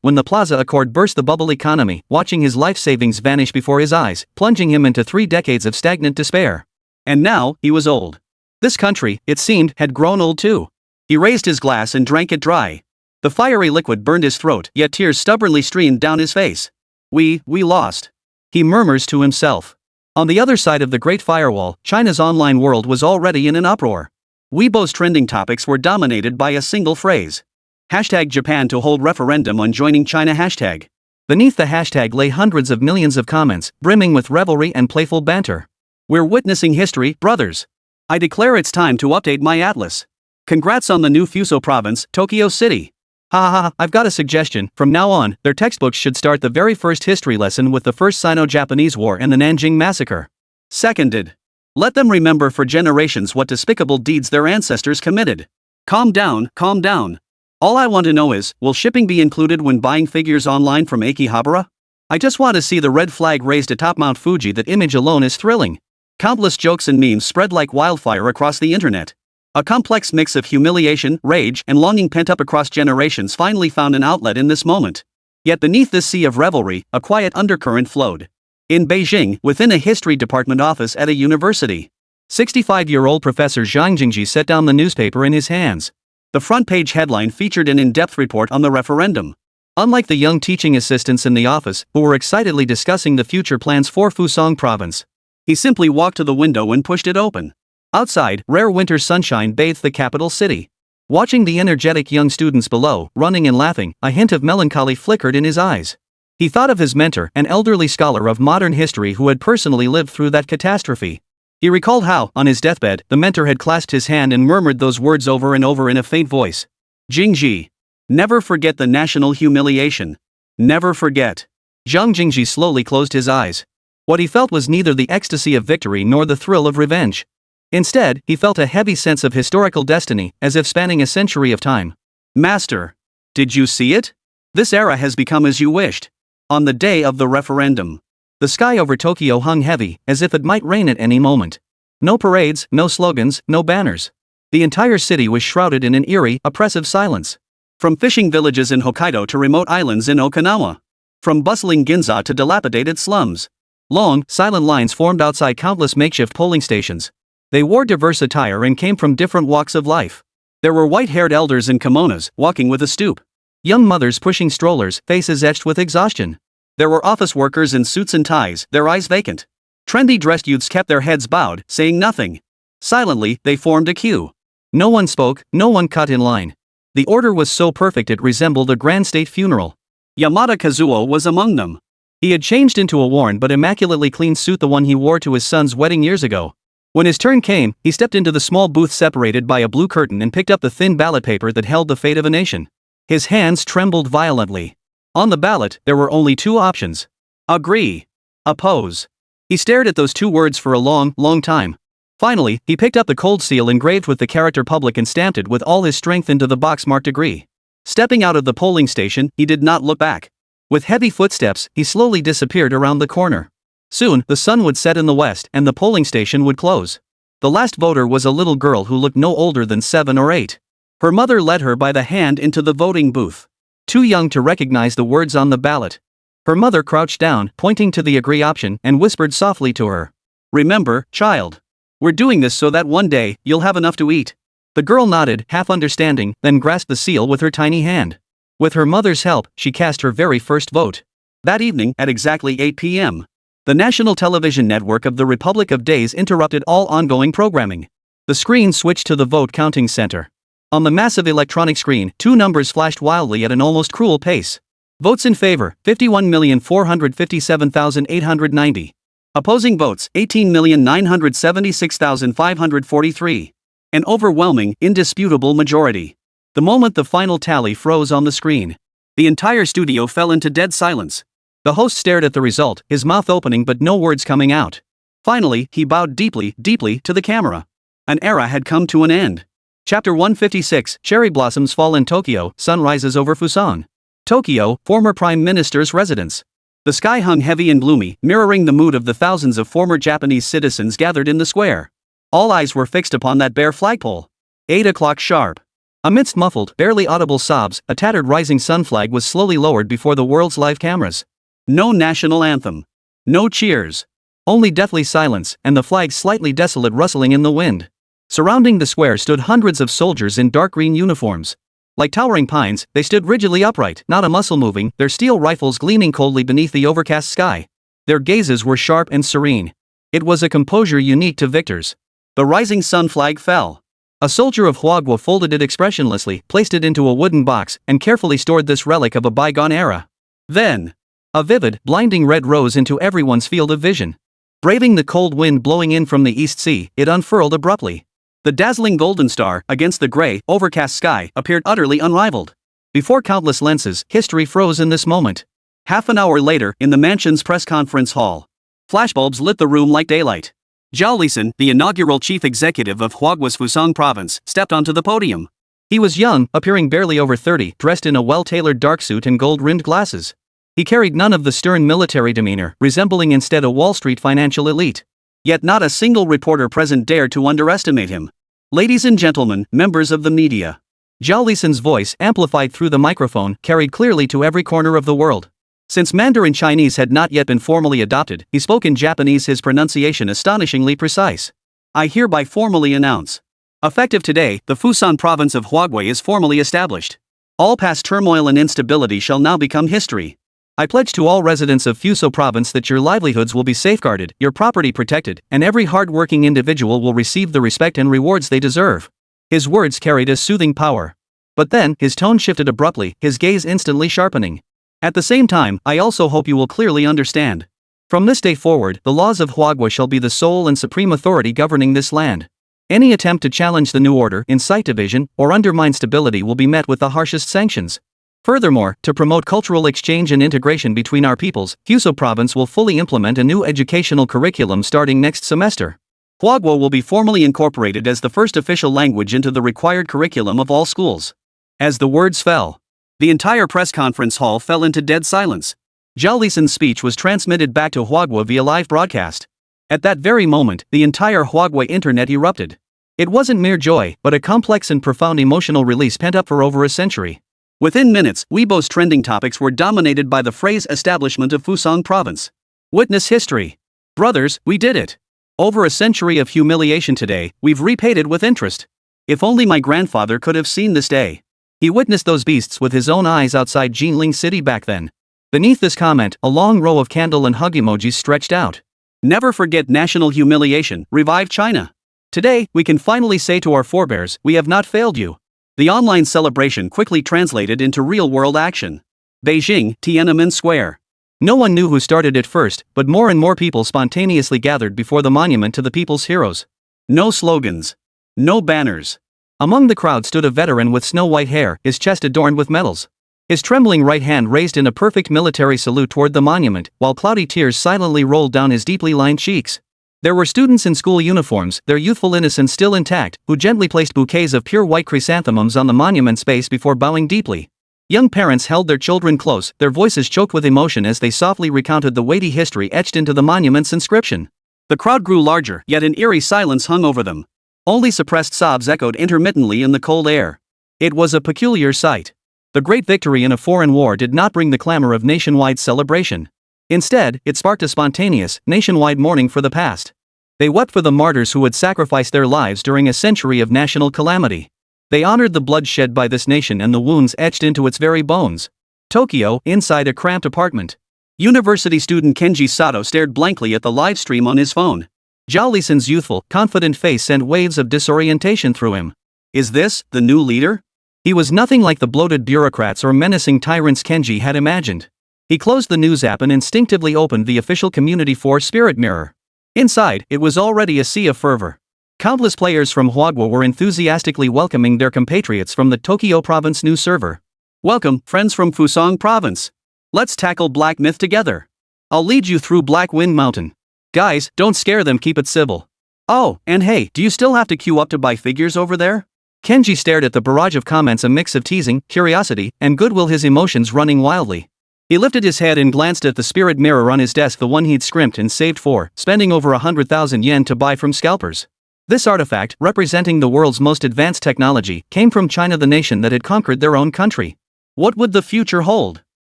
when the Plaza Accord burst the bubble economy, watching his life savings vanish before his eyes, plunging him into 3 decades of stagnant despair. And now, he was old. This country, it seemed, had grown old too. He raised his glass and drank it dry. The fiery liquid burned his throat, yet tears stubbornly streamed down his face. We lost. He murmurs to himself. On the other side of the Great Firewall, China's online world was already in an uproar. Weibo's trending topics were dominated by a single phrase. #Japan to hold referendum on joining China #. Beneath the hashtag lay hundreds of millions of comments, brimming with revelry and playful banter. We're witnessing history, brothers. I declare it's time to update my atlas. Congrats on the new Fuso province, Tokyo City. I've got a suggestion. From now on, their textbooks should start the very first history lesson with the First Sino-Japanese War and the Nanjing Massacre. Seconded. Let them remember for generations what despicable deeds their ancestors committed. Calm down, calm down. All I want to know is, will shipping be included when buying figures online from Akihabara? I just want to see the red flag raised atop Mount Fuji. That image alone is thrilling. Countless jokes and memes spread like wildfire across the internet. A complex mix of humiliation, rage, and longing pent up across generations finally found an outlet in this moment. Yet beneath this sea of revelry, a quiet undercurrent flowed. In Beijing, within a history department office at a university, 65-year-old Professor Zhang Jingji set down the newspaper in his hands. The front page headline featured an in-depth report on the referendum. Unlike the young teaching assistants in the office, who were excitedly discussing the future plans for Fusang province, he simply walked to the window and pushed it open. Outside, rare winter sunshine bathed the capital city. Watching the energetic young students below, running and laughing, a hint of melancholy flickered in his eyes. He thought of his mentor, an elderly scholar of modern history who had personally lived through that catastrophe. He recalled how, on his deathbed, the mentor had clasped his hand and murmured those words over and over in a faint voice. Jingji. Never forget the national humiliation. Never forget. Zhang Jingji slowly closed his eyes. What he felt was neither the ecstasy of victory nor the thrill of revenge. Instead, he felt a heavy sense of historical destiny, as if spanning a century of time. Master. Did you see it? This era has become as you wished. On the day of the referendum, the sky over Tokyo hung heavy, as if it might rain at any moment. No parades, no slogans, no banners. The entire city was shrouded in an eerie, oppressive silence. From fishing villages in Hokkaido to remote islands in Okinawa. From bustling Ginza to dilapidated slums. Long, silent lines formed outside countless makeshift polling stations. They wore diverse attire and came from different walks of life. There were white-haired elders in kimonos, walking with a stoop. Young mothers pushing strollers, faces etched with exhaustion. There were office workers in suits and ties, their eyes vacant. Trendy-dressed youths kept their heads bowed, saying nothing. Silently, they formed a queue. No one spoke, no one cut in line. The order was so perfect it resembled a grand state funeral. Yamada Kazuo was among them. He had changed into a worn but immaculately clean suit, the one he wore to his son's wedding years ago. When his turn came, he stepped into the small booth separated by a blue curtain and picked up the thin ballot paper that held the fate of a nation. His hands trembled violently. On the ballot, there were only 2 options. Agree. Oppose. He stared at those 2 words for a long, long time. Finally, he picked up the cold seal engraved with the character public and stamped it with all his strength into the box marked agree. Stepping out of the polling station, he did not look back. With heavy footsteps, he slowly disappeared around the corner. Soon, the sun would set in the west and the polling station would close. The last voter was a little girl who looked no older than 7 or 8. Her mother led her by the hand into the voting booth. Too young to recognize the words on the ballot. Her mother crouched down, pointing to the agree option, and whispered softly to her. "Remember, child. We're doing this so that one day, you'll have enough to eat." The girl nodded, half understanding, then grasped the seal with her tiny hand. With her mother's help, she cast her very first vote. That evening, at exactly 8 p.m., the national television network of the Republic of Days interrupted all ongoing programming. The screen switched to the vote counting center. On the massive electronic screen, 2 numbers flashed wildly at an almost cruel pace. Votes in favor, 51,457,890. Opposing votes, 18,976,543. An overwhelming, indisputable majority. The moment the final tally froze on the screen, the entire studio fell into dead silence. The host stared at the result, his mouth opening but no words coming out. Finally, he bowed deeply, deeply to the camera. An era had come to an end. Chapter 156, Cherry Blossoms Fall in Tokyo, Sun Rises Over Fusan. Tokyo, former Prime Minister's residence. The sky hung heavy and gloomy, mirroring the mood of the thousands of former Japanese citizens gathered in the square. All eyes were fixed upon that bare flagpole. 8 o'clock sharp. Amidst muffled, barely audible sobs, a tattered rising sun flag was slowly lowered before the world's live cameras. No national anthem. No cheers. Only deathly silence, and the flag's slightly desolate rustling in the wind. Surrounding the square stood hundreds of soldiers in dark green uniforms. Like towering pines, they stood rigidly upright, not a muscle moving, their steel rifles gleaming coldly beneath the overcast sky. Their gazes were sharp and serene. It was a composure unique to victors. The rising sun flag fell. A soldier of Huagua folded it expressionlessly, placed it into a wooden box, and carefully stored this relic of a bygone era. Then, a vivid, blinding red rose into everyone's field of vision. Braving the cold wind blowing in from the East Sea, it unfurled abruptly. The dazzling golden star, against the gray, overcast sky, appeared utterly unrivaled. Before countless lenses, history froze in this moment. Half an hour later, in the mansion's press conference hall, flashbulbs lit the room like daylight. Zhao Lisan, the inaugural chief executive of Huagua's Fusang province, stepped onto the podium. He was young, appearing barely over 30, dressed in a well-tailored dark suit and gold-rimmed glasses. He carried none of the stern military demeanor, resembling instead a Wall Street financial elite. Yet not a single reporter present dared to underestimate him. "Ladies and gentlemen, members of the media." Zhao Lisan's voice, amplified through the microphone, carried clearly to every corner of the world. Since Mandarin Chinese had not yet been formally adopted, he spoke in Japanese, his pronunciation astonishingly precise. "I hereby formally announce. Effective today, the Fusan province of Huagua is formally established. All past turmoil and instability shall now become history. I pledge to all residents of Fuso province that your livelihoods will be safeguarded, your property protected, and every hard-working individual will receive the respect and rewards they deserve." His words carried a soothing power. But then, his tone shifted abruptly, his gaze instantly sharpening. "At the same time, I also hope you will clearly understand. From this day forward, the laws of Huagua shall be the sole and supreme authority governing this land. Any attempt to challenge the new order, incite division, or undermine stability will be met with the harshest sanctions. Furthermore, to promote cultural exchange and integration between our peoples, Fuso province will fully implement a new educational curriculum starting next semester. Huagua will be formally incorporated as the first official language into the required curriculum of all schools." As the words fell, the entire press conference hall fell into dead silence. Zhao Lisan's speech was transmitted back to Huagua via live broadcast. At that very moment, the entire Huagua internet erupted. It wasn't mere joy, but a complex and profound emotional release pent up for over a century. Within minutes, Weibo's trending topics were dominated by the phrase "establishment of Fusang province." Witness history. Brothers, we did it. Over a century of humiliation today, we've repaid it with interest. If only my grandfather could have seen this day. He witnessed those beasts with his own eyes outside Jinling City back then. Beneath this comment, a long row of candle and hug emojis stretched out. Never forget national humiliation, revive China. Today, we can finally say to our forebears, we have not failed you. The online celebration quickly translated into real-world action. Beijing, Tiananmen Square. No one knew who started it first, but more and more people spontaneously gathered before the monument to the people's heroes. No slogans. No banners. Among the crowd stood a veteran with snow-white hair, his chest adorned with medals. His trembling right hand raised in a perfect military salute toward the monument, while cloudy tears silently rolled down his deeply lined cheeks. There were students in school uniforms, their youthful innocence still intact, who gently placed bouquets of pure white chrysanthemums on the monument's base before bowing deeply. Young parents held their children close, their voices choked with emotion as they softly recounted the weighty history etched into the monument's inscription. The crowd grew larger, yet an eerie silence hung over them. Only suppressed sobs echoed intermittently in the cold air. It was a peculiar sight. The great victory in a foreign war did not bring the clamor of nationwide celebration. Instead, it sparked a spontaneous, nationwide mourning for the past. They wept for the martyrs who had sacrificed their lives during a century of national calamity. They honored the blood shed by this nation and the wounds etched into its very bones. Tokyo, inside a cramped apartment. University student Kenji Sato stared blankly at the live stream on his phone. Zhao Lisan's youthful, confident face sent waves of disorientation through him. Is this the new leader? He was nothing like the bloated bureaucrats or menacing tyrants Kenji had imagined. He closed the news app and instinctively opened the official Community 4 Spirit Mirror. Inside, it was already a sea of fervor. Countless players from Hwagwa were enthusiastically welcoming their compatriots from the Tokyo province news server. Welcome, friends from Fusang province. Let's tackle Black Myth together. I'll lead you through Black Wind Mountain. Guys, don't scare them, keep it civil. Oh, and hey, do you still have to queue up to buy figures over there? Kenji stared at the barrage of comments, a mix of teasing, curiosity, and goodwill, his emotions running wildly. He lifted his head and glanced at the spirit mirror on his desk, the one he'd scrimped and saved for, spending over 100,000 yen to buy from scalpers. This artifact, representing the world's most advanced technology, came from China, the nation that had conquered their own country. What would the future hold?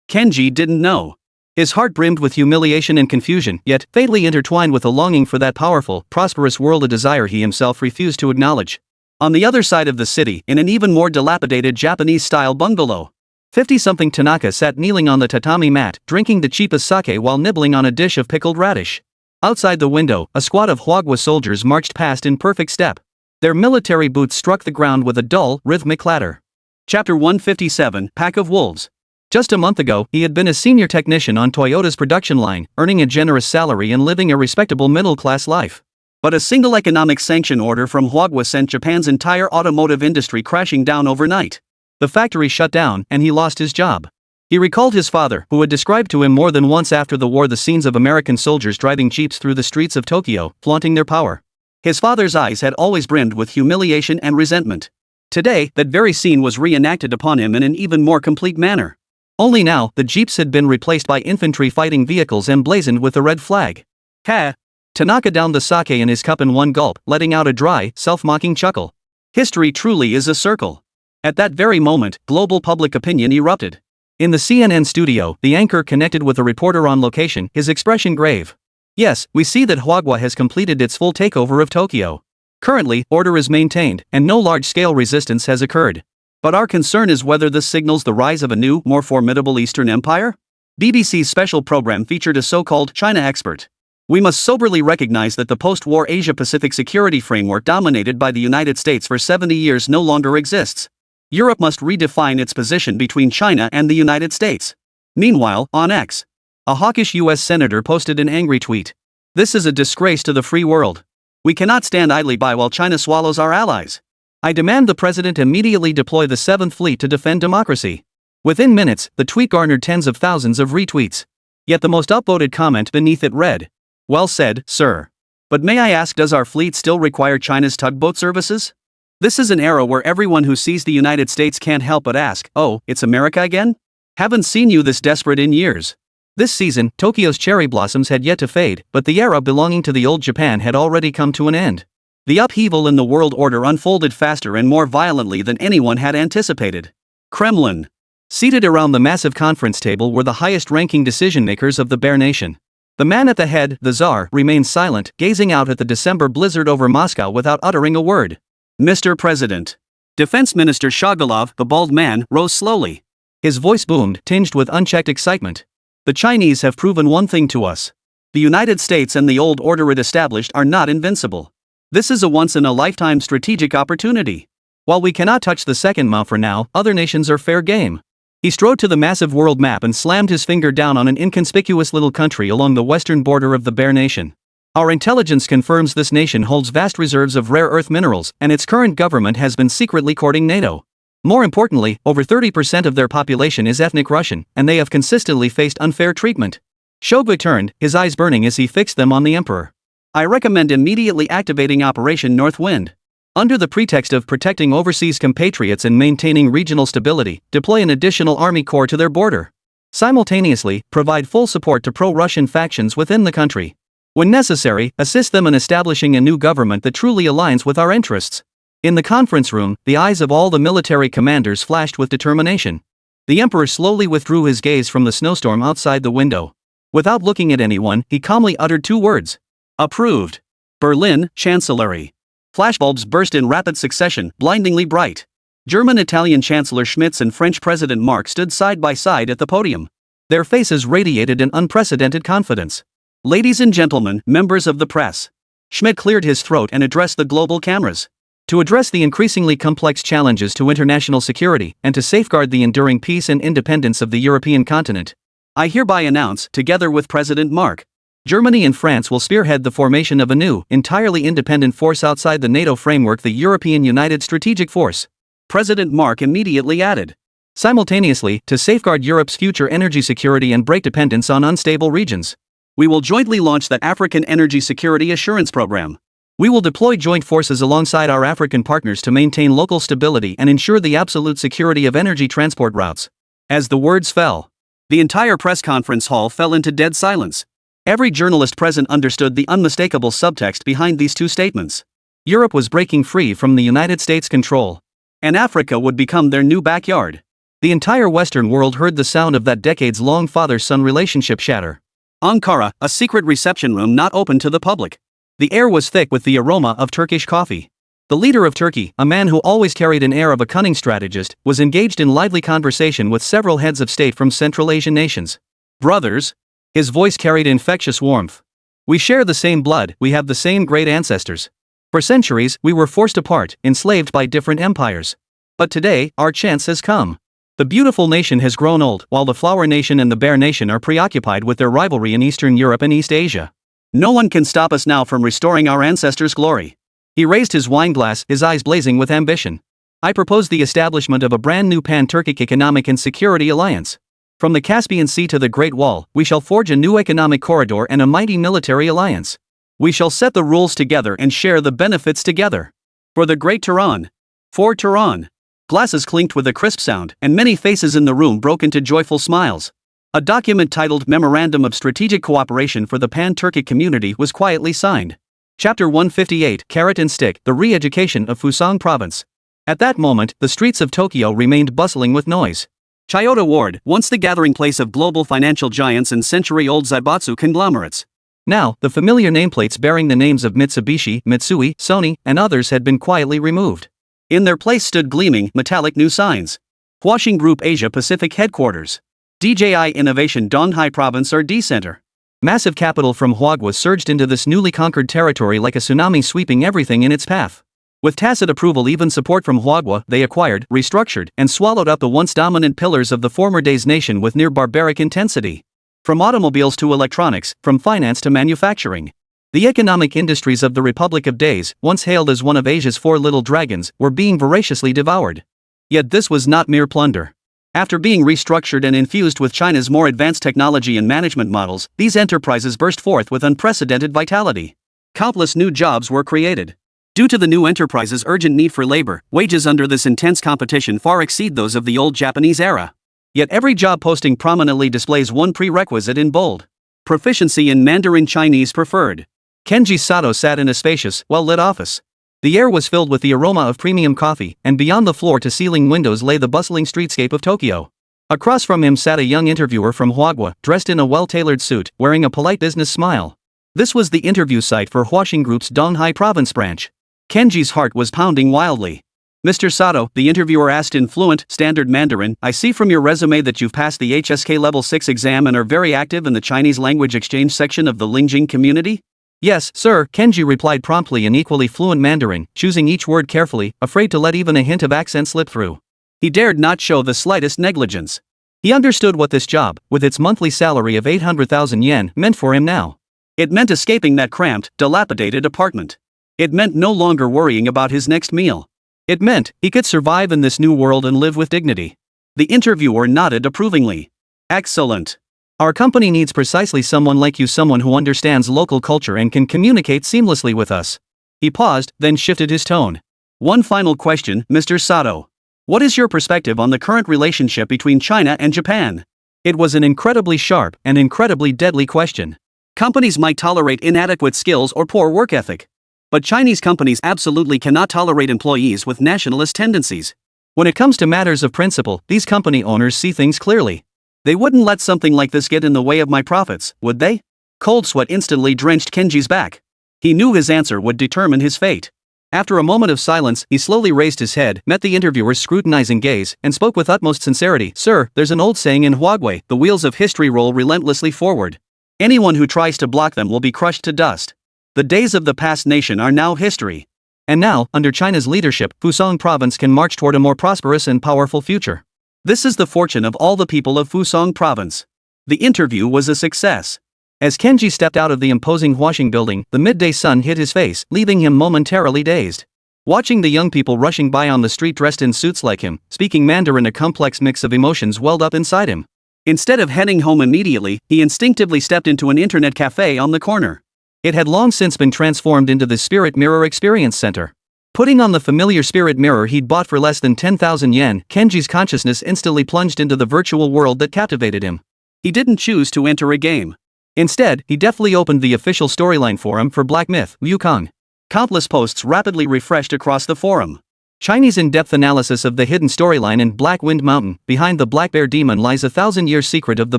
Kenji didn't know. His heart brimmed with humiliation and confusion, yet fatally intertwined with a longing for that powerful, prosperous world, a desire he himself refused to acknowledge. On the other side of the city, in an even more dilapidated Japanese-style bungalow, 50-something Tanaka sat kneeling on the tatami mat, drinking the cheapest sake while nibbling on a dish of pickled radish. Outside the window, a squad of Hwagwa soldiers marched past in perfect step. Their military boots struck the ground with a dull, rhythmic clatter. Chapter 157, Pack of Wolves. Just a month ago, he had been a senior technician on Toyota's production line, earning a generous salary and living a respectable middle-class life. But a single economic sanction order from Hwagwa sent Japan's entire automotive industry crashing down overnight. The factory shut down, and he lost his job. He recalled his father, who had described to him more than once after the war the scenes of American soldiers driving jeeps through the streets of Tokyo, flaunting their power. His father's eyes had always brimmed with humiliation and resentment. Today, that very scene was reenacted upon him in an even more complete manner. Only now, the jeeps had been replaced by infantry fighting vehicles emblazoned with the red flag. Ha! Tanaka downed the sake in his cup in one gulp, letting out a dry, self-mocking chuckle. History truly is a circle. At that very moment, global public opinion erupted. In the CNN studio, the anchor connected with a reporter on location, his expression grave. Yes, we see that Hwagwa has completed its full takeover of Tokyo. Currently, order is maintained, and no large-scale resistance has occurred. But our concern is whether this signals the rise of a new, more formidable Eastern Empire? BBC's special program featured a so-called China expert. We must soberly recognize that the post-war Asia-Pacific security framework dominated by the United States for 70 years no longer exists. Europe must redefine its position between China and the United States. Meanwhile, on X, a hawkish US senator posted an angry tweet. This is a disgrace to the free world. We cannot stand idly by while China swallows our allies. I demand the president immediately deploy the 7th Fleet to defend democracy. Within minutes, the tweet garnered tens of thousands of retweets. Yet the most upvoted comment beneath it read, "Well said, sir. But may I ask, does our fleet still require China's tugboat services?" This is an era where everyone who sees the United States can't help but ask, oh, it's America again? Haven't seen you this desperate in years. This season, Tokyo's cherry blossoms had yet to fade, but the era belonging to the old Japan had already come to an end. The upheaval in the world order unfolded faster and more violently than anyone had anticipated. Kremlin. Seated around the massive conference table were the highest-ranking decision-makers of the Bear Nation. The man at the head, the Tsar, remained silent, gazing out at the December blizzard over Moscow without uttering a word. Mr. President. Defense Minister Shagalov, the bald man, rose slowly. His voice boomed, tinged with unchecked excitement. The Chinese have proven one thing to us. The United States and the old order it established are not invincible. This is a once-in-a-lifetime strategic opportunity. While we cannot touch the second mount for now, other nations are fair game. He strode to the massive world map and slammed his finger down on an inconspicuous little country along the western border of the Bear Nation. Our intelligence confirms this nation holds vast reserves of rare earth minerals, and its current government has been secretly courting NATO. More importantly, over 30% of their population is ethnic Russian, and they have consistently faced unfair treatment. Shogui turned, his eyes burning as he fixed them on the emperor. I recommend immediately activating Operation North Wind. Under the pretext of protecting overseas compatriots and maintaining regional stability, deploy an additional army corps to their border. Simultaneously, provide full support to pro-Russian factions within the country. When necessary, assist them in establishing a new government that truly aligns with our interests. In the conference room, the eyes of all the military commanders flashed with determination. The emperor slowly withdrew his gaze from the snowstorm outside the window. Without looking at anyone, he calmly uttered 2 words. Approved. Berlin, Chancellery. Flashbulbs burst in rapid succession, blindingly bright. German-Italian Chancellor Schmitz and French President Mark stood side by side at the podium. Their faces radiated an unprecedented confidence. Ladies and gentlemen, members of the press. Schmidt cleared his throat and addressed the global cameras. To address the increasingly complex challenges to international security and to safeguard the enduring peace and independence of the European continent, I hereby announce, together with President Mark, Germany and France will spearhead the formation of a new, entirely independent force outside the NATO framework, the European United Strategic Force. President Mark immediately added. Simultaneously, to safeguard Europe's future energy security and break dependence on unstable regions, we will jointly launch the African Energy Security Assurance Program. We will deploy joint forces alongside our African partners to maintain local stability and ensure the absolute security of energy transport routes. As the words fell, the entire press conference hall fell into dead silence. Every journalist present understood the unmistakable subtext behind these 2 statements. Europe was breaking free from the United States' control, and Africa would become their new backyard. The entire Western world heard the sound of that decades-long father-son relationship shatter. Ankara, a secret reception room not open to the public. The air was thick with the aroma of Turkish coffee. The leader of Turkey, a man who always carried an air of a cunning strategist, was engaged in lively conversation with several heads of state from Central Asian nations. Brothers, his voice carried infectious warmth. We share the same blood, we have the same great ancestors. For centuries, we were forced apart, enslaved by different empires. But today, our chance has come. The beautiful nation has grown old, while the flower nation and the bear nation are preoccupied with their rivalry in Eastern Europe and East Asia. No one can stop us now from restoring our ancestors' glory. He raised his wine glass, his eyes blazing with ambition. I propose the establishment of a brand new pan-Turkic economic and security alliance. From the Caspian Sea to the Great Wall, we shall forge a new economic corridor and a mighty military alliance. We shall set the rules together and share the benefits together. For the Great Tehran. For Tehran. Glasses clinked with a crisp sound, and many faces in the room broke into joyful smiles. A document titled Memorandum of Strategic Cooperation for the Pan-Turkic Community was quietly signed. Chapter 158, Carrot and Stick, the Re-Education of Fusang Province. At that moment, the streets of Tokyo remained bustling with noise. Chiyoda Ward, once the gathering place of global financial giants and century-old zaibatsu conglomerates. Now, the familiar nameplates bearing the names of Mitsubishi, Mitsui, Sony, and others had been quietly removed. In their place stood gleaming, metallic new signs. Huaxing Group Asia Pacific Headquarters. DJI Innovation Donghai Province or D-Center. Massive capital from Huagwa surged into this newly conquered territory like a tsunami sweeping everything in its path. With tacit approval, even support from Huagwa, they acquired, restructured, and swallowed up the once dominant pillars of the former days nation with near barbaric intensity. From automobiles to electronics, from finance to manufacturing. The economic industries of the Republic of Days, once hailed as one of Asia's 4 little dragons, were being voraciously devoured. Yet this was not mere plunder. After being restructured and infused with China's more advanced technology and management models, these enterprises burst forth with unprecedented vitality. Countless new jobs were created. Due to the new enterprises' urgent need for labor, wages under this intense competition far exceed those of the old Japanese era. Yet every job posting prominently displays one prerequisite in bold: proficiency in Mandarin Chinese preferred. Kenji Sato sat in a spacious, well-lit office. The air was filled with the aroma of premium coffee, and beyond the floor-to-ceiling windows lay the bustling streetscape of Tokyo. Across from him sat a young interviewer from Huagwa, dressed in a well-tailored suit, wearing a polite business smile. This was the interview site for Huaxing Group's Donghai Province branch. Kenji's heart was pounding wildly. Mr. Sato, the interviewer asked in fluent, standard Mandarin, I see from your resume that you've passed the HSK Level 6 exam and are very active in the Chinese language exchange section of the Lingjing community? Yes, sir, Kenji replied promptly in equally fluent Mandarin, choosing each word carefully, afraid to let even a hint of accent slip through. He dared not show the slightest negligence. He understood what this job, with its monthly salary of 800,000 yen, meant for him now. It meant escaping that cramped, dilapidated apartment. It meant no longer worrying about his next meal. It meant he could survive in this new world and live with dignity. The interviewer nodded approvingly. Excellent. Our company needs precisely someone like you, someone who understands local culture and can communicate seamlessly with us. He paused, then shifted his tone. One final question, Mr. Sato. What is your perspective on the current relationship between China and Japan? It was an incredibly sharp and incredibly deadly question. Companies might tolerate inadequate skills or poor work ethic. But Chinese companies absolutely cannot tolerate employees with nationalist tendencies. When it comes to matters of principle, these company owners see things clearly. They wouldn't let something like this get in the way of my profits, would they? Cold sweat instantly drenched Kenji's back. He knew his answer would determine his fate. After a moment of silence, he slowly raised his head, met the interviewer's scrutinizing gaze, and spoke with utmost sincerity. Sir, there's an old saying in Huawei, the wheels of history roll relentlessly forward. Anyone who tries to block them will be crushed to dust. The days of the past nation are now history. And now, under China's leadership, Fusang Province can march toward a more prosperous and powerful future. This is the fortune of all the people of Fusang Province. The interview was a success. As Kenji stepped out of the imposing washing building, the midday sun hit his face, leaving him momentarily dazed. Watching the young people rushing by on the street dressed in suits like him, speaking Mandarin, a complex mix of emotions welled up inside him. Instead of heading home immediately, he instinctively stepped into an internet cafe on the corner. It had long since been transformed into the Spirit Mirror Experience Center. Putting on the familiar spirit mirror he'd bought for less than 10,000 yen, Kenji's consciousness instantly plunged into the virtual world that captivated him. He didn't choose to enter a game. Instead, he deftly opened the official storyline forum for Black Myth, Wukong. Countless posts rapidly refreshed across the forum. Chinese in-depth analysis of the hidden storyline in Black Wind Mountain. Behind the Black Bear Demon lies a 1,000-year secret of the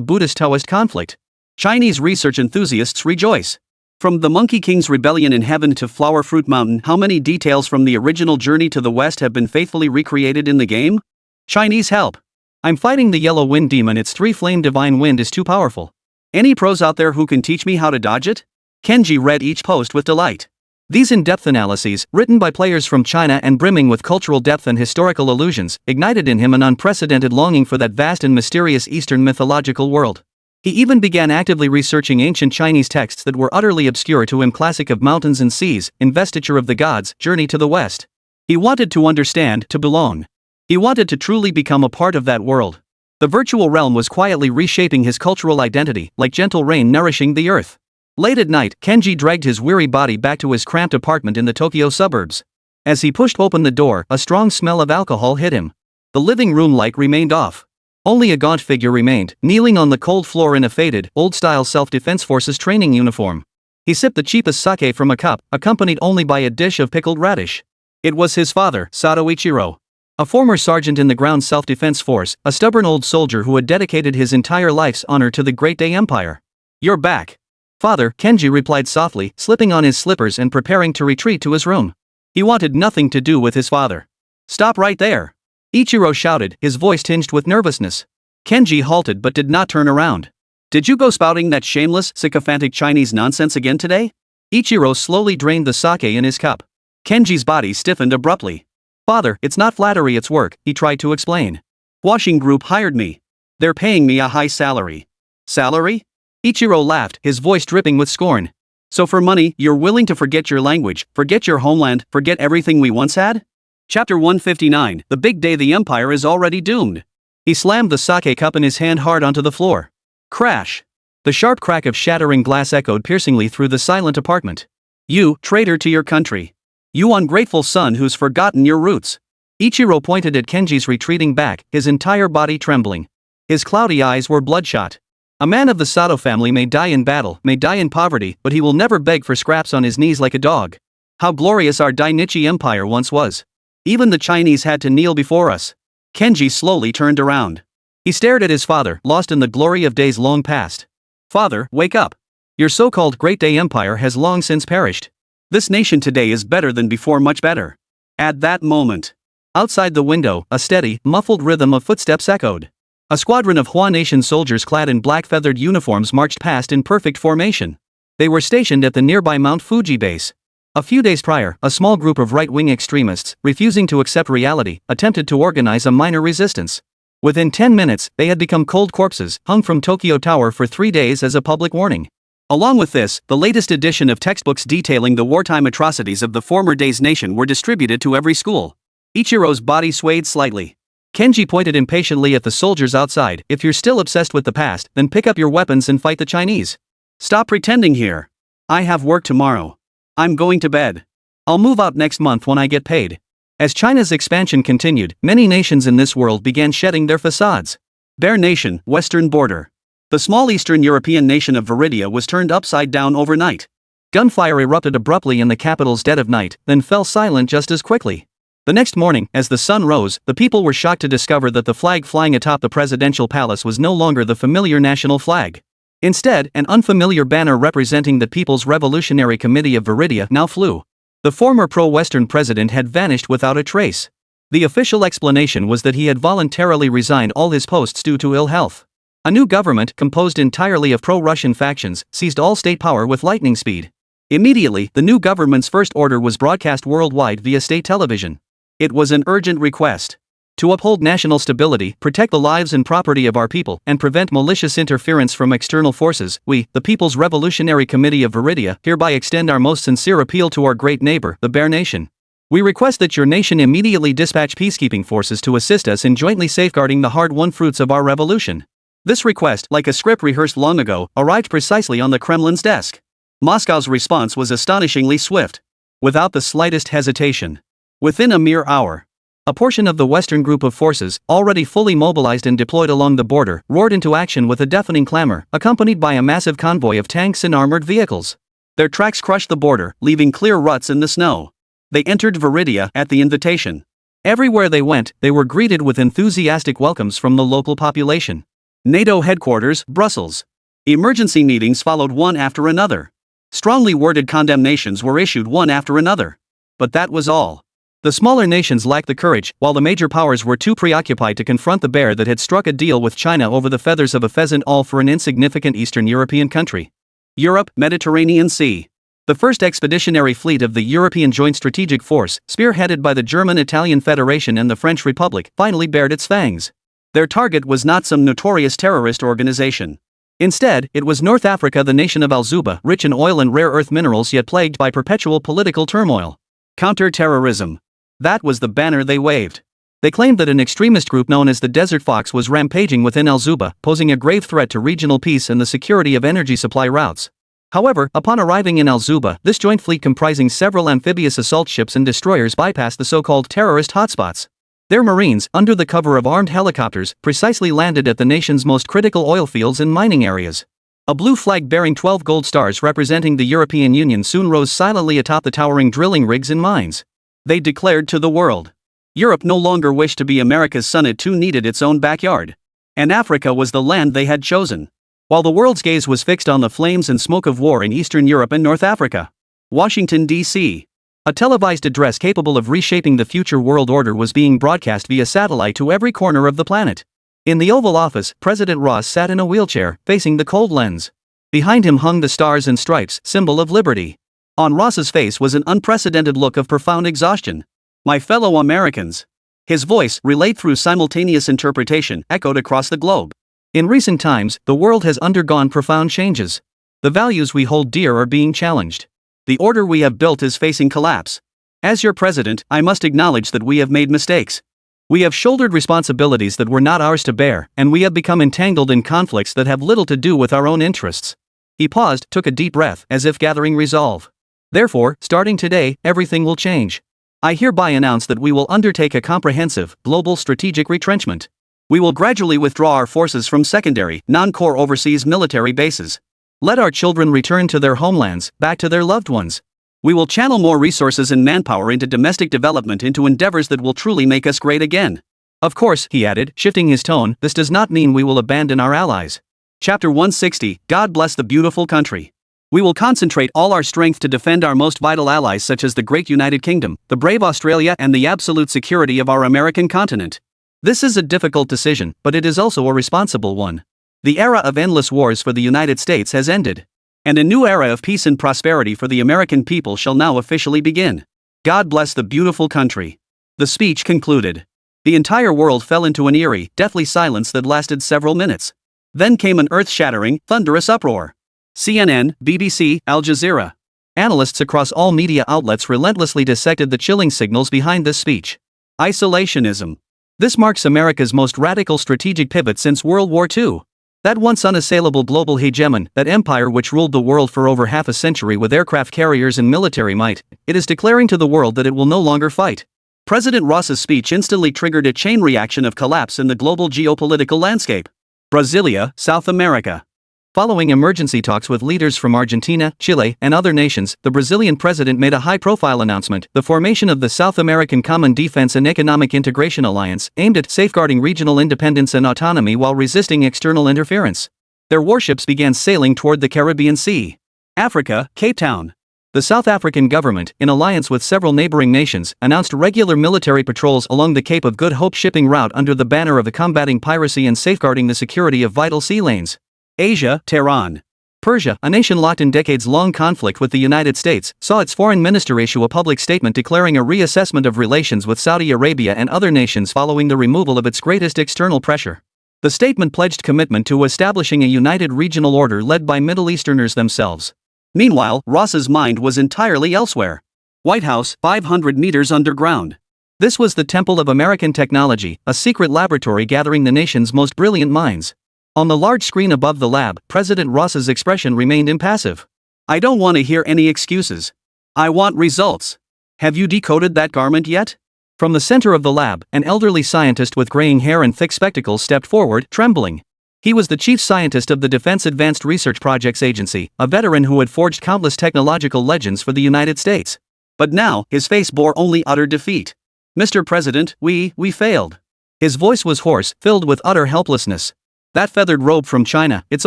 Buddhist-Taoist conflict. Chinese research enthusiasts rejoice. From the Monkey King's rebellion in heaven to Flower Fruit Mountain, how many details from the original journey to the west have been faithfully recreated in the game? Chinese help. I'm fighting the Yellow Wind Demon. Its three-flame divine wind is too powerful. Any pros out there who can teach me how to dodge it? Kenji read each post with delight. These in-depth analyses, written by players from China and brimming with cultural depth and historical allusions, ignited in him an unprecedented longing for that vast and mysterious Eastern mythological world. He even began actively researching ancient Chinese texts that were utterly obscure to him, classic of mountains and seas, investiture of the gods, journey to the west. He wanted to understand, to belong. He wanted to truly become a part of that world. The virtual realm was quietly reshaping his cultural identity, like gentle rain nourishing the earth. Late at night, Kenji dragged his weary body back to his cramped apartment in the Tokyo suburbs. As he pushed open the door, a strong smell of alcohol hit him. The living room light remained off. Only a gaunt figure remained, kneeling on the cold floor in a faded, old-style self-defense forces training uniform. He sipped the cheapest sake from a cup, accompanied only by a dish of pickled radish. It was his father, Sato Ichiro. A former sergeant in the ground self-defense force, a stubborn old soldier who had dedicated his entire life's honor to the Great Day Empire. "You're back." "Father," Kenji replied softly, slipping on his slippers and preparing to retreat to his room. He wanted nothing to do with his father. "Stop right there!" Ichiro shouted, his voice tinged with nervousness. Kenji halted but did not turn around. "Did you go spouting that shameless, sycophantic Chinese nonsense again today?" Ichiro slowly drained the sake in his cup. Kenji's body stiffened abruptly. "Father, it's not flattery, it's work," he tried to explain. "Washing Group hired me. They're paying me a high salary." "Salary?" Ichiro laughed, his voice dripping with scorn. "So for money, you're willing to forget your language, forget your homeland, forget everything we once had?" Chapter 159, The Big Day. The Empire is already doomed. He slammed the sake cup in his hand hard onto the floor. Crash! The sharp crack of shattering glass echoed piercingly through the silent apartment. "You, traitor to your country. You ungrateful son who's forgotten your roots." Ichiro pointed at Kenji's retreating back, his entire body trembling. His cloudy eyes were bloodshot. "A man of the Sato family may die in battle, may die in poverty, but he will never beg for scraps on his knees like a dog. How glorious our Dainichi Empire once was. Even the Chinese had to kneel before us." Kenji slowly turned around. He stared at his father, lost in the glory of days long past. "Father, wake up. Your so-called Great Day Empire has long since perished. This nation today is better than before, much better." At that moment, outside the window, a steady, muffled rhythm of footsteps echoed. A squadron of Hua Nation soldiers clad in black feathered uniforms marched past in perfect formation. They were stationed at the nearby Mount Fuji base. A few days prior, a small group of right-wing extremists, refusing to accept reality, attempted to organize a minor resistance. Within 10 minutes, they had become cold corpses, hung from Tokyo Tower for 3 days as a public warning. Along with this, the latest edition of textbooks detailing the wartime atrocities of the former day's nation were distributed to every school. Ichiro's body swayed slightly. Kenji pointed impatiently at the soldiers outside. "If you're still obsessed with the past, then pick up your weapons and fight the Chinese. Stop pretending here. I have work tomorrow. I'm going to bed. I'll move out next month when I get paid." As China's expansion continued, many nations in this world began shedding their facades. Bear Nation, Western Border. The small Eastern European nation of Viridia was turned upside down overnight. Gunfire erupted abruptly in the capital's dead of night, then fell silent just as quickly. The next morning, as the sun rose, the people were shocked to discover that the flag flying atop the presidential palace was no longer the familiar national flag. Instead, an unfamiliar banner representing the People's Revolutionary Committee of Viridia now flew. The former pro-Western president had vanished without a trace. The official explanation was that he had voluntarily resigned all his posts due to ill health. A new government, composed entirely of pro-Russian factions, seized all state power with lightning speed. Immediately, the new government's first order was broadcast worldwide via state television. It was an urgent request. To uphold national stability, protect the lives and property of our people, and prevent malicious interference from external forces, we, the People's Revolutionary Committee of Viridia, hereby extend our most sincere appeal to our great neighbor, the Bear Nation. We request that your nation immediately dispatch peacekeeping forces to assist us in jointly safeguarding the hard-won fruits of our revolution. This request, like a script rehearsed long ago, arrived precisely on the Kremlin's desk. Moscow's response was astonishingly swift. Without the slightest hesitation. Within a mere hour. A portion of the Western group of forces, already fully mobilized and deployed along the border, roared into action with a deafening clamor, accompanied by a massive convoy of tanks and armored vehicles. Their tracks crushed the border, leaving clear ruts in the snow. They entered Viridia at the invitation. Everywhere they went, they were greeted with enthusiastic welcomes from the local population. NATO headquarters, Brussels. Emergency meetings followed one after another. Strongly worded condemnations were issued one after another. But that was all. The smaller nations lacked the courage, while the major powers were too preoccupied to confront the bear that had struck a deal with China over the feathers of a pheasant, all for an insignificant Eastern European country. Europe, Mediterranean Sea. The first expeditionary fleet of the European Joint Strategic Force, spearheaded by the German-Italian Federation and the French Republic, finally bared its fangs. Their target was not some notorious terrorist organization. Instead, it was North Africa, the nation of Alzuba, rich in oil and rare earth minerals yet plagued by perpetual political turmoil. Counter-terrorism. That was the banner they waved. They claimed that an extremist group known as the Desert Fox was rampaging within Alzuba, posing a grave threat to regional peace and the security of energy supply routes. However, upon arriving in Alzuba, this joint fleet comprising several amphibious assault ships and destroyers bypassed the so-called terrorist hotspots. Their marines, under the cover of armed helicopters, precisely landed at the nation's most critical oil fields and mining areas. A blue flag bearing 12 gold stars representing the European Union soon rose silently atop the towering drilling rigs and mines. They declared to the world. Europe no longer wished to be America's son, it too needed its own backyard. And Africa was the land they had chosen. While the world's gaze was fixed on the flames and smoke of war in Eastern Europe and North Africa. Washington, D.C. A televised address capable of reshaping the future world order was being broadcast via satellite to every corner of the planet. In the Oval Office, President Ross sat in a wheelchair, facing the cold lens. Behind him hung the Stars and Stripes, symbol of liberty. On Ross's face was an unprecedented look of profound exhaustion. My fellow Americans. His voice, relayed through simultaneous interpretation, echoed across the globe. In recent times, the world has undergone profound changes. The values we hold dear are being challenged. The order we have built is facing collapse. As your president, I must acknowledge that we have made mistakes. We have shouldered responsibilities that were not ours to bear, and we have become entangled in conflicts that have little to do with our own interests. He paused, took a deep breath, as if gathering resolve. Therefore, starting today, everything will change. I hereby announce that we will undertake a comprehensive, global strategic retrenchment. We will gradually withdraw our forces from secondary, non-core overseas military bases. Let our children return to their homelands, back to their loved ones. We will channel more resources and manpower into domestic development, into endeavors that will truly make us great again. Of course, he added, shifting his tone, this does not mean we will abandon our allies. Chapter 160, God bless the beautiful country. We will concentrate all our strength to defend our most vital allies, such as the great United Kingdom, the brave Australia, and the absolute security of our American continent. This is a difficult decision, but it is also a responsible one. The era of endless wars for the United States has ended. And a new era of peace and prosperity for the American people shall now officially begin. God bless the beautiful country. The speech concluded. The entire world fell into an eerie, deathly silence that lasted several minutes. Then came an earth-shattering, thunderous uproar. CNN, BBC, Al Jazeera. Analysts across all media outlets relentlessly dissected the chilling signals behind this speech. Isolationism. This marks America's most radical strategic pivot since World War II. That once unassailable global hegemon, that empire which ruled the world for over half a century with aircraft carriers and military might, it is declaring to the world that it will no longer fight. President Ross's speech instantly triggered a chain reaction of collapse in the global geopolitical landscape. Brasilia, South America. Following emergency talks with leaders from Argentina, Chile, and other nations, the Brazilian president made a high-profile announcement: the formation of the South American Common Defense and Economic Integration Alliance, aimed at safeguarding regional independence and autonomy while resisting external interference. Their warships began sailing toward the Caribbean Sea. Africa, Cape Town. The South African government, in alliance with several neighboring nations, announced regular military patrols along the Cape of Good Hope shipping route under the banner of combating piracy and safeguarding the security of vital sea lanes. Asia, Tehran. Persia, a nation locked in decades-long conflict with the United States, saw its foreign minister issue a public statement declaring a reassessment of relations with Saudi Arabia and other nations following the removal of its greatest external pressure. The statement pledged commitment to establishing a united regional order led by Middle Easterners themselves. Meanwhile, Ross's mind was entirely elsewhere. White House, 500 meters underground. This was the Temple of American Technology, a secret laboratory gathering the nation's most brilliant minds. On the large screen above the lab, President Ross's expression remained impassive. I don't want to hear any excuses. I want results. Have you decoded that garment yet? From the center of the lab, an elderly scientist with graying hair and thick spectacles stepped forward, trembling. He was the chief scientist of the Defense Advanced Research Projects Agency, a veteran who had forged countless technological legends for the United States. But now, his face bore only utter defeat. Mr. President, we failed. His voice was hoarse, filled with utter helplessness. That feathered robe from China, it's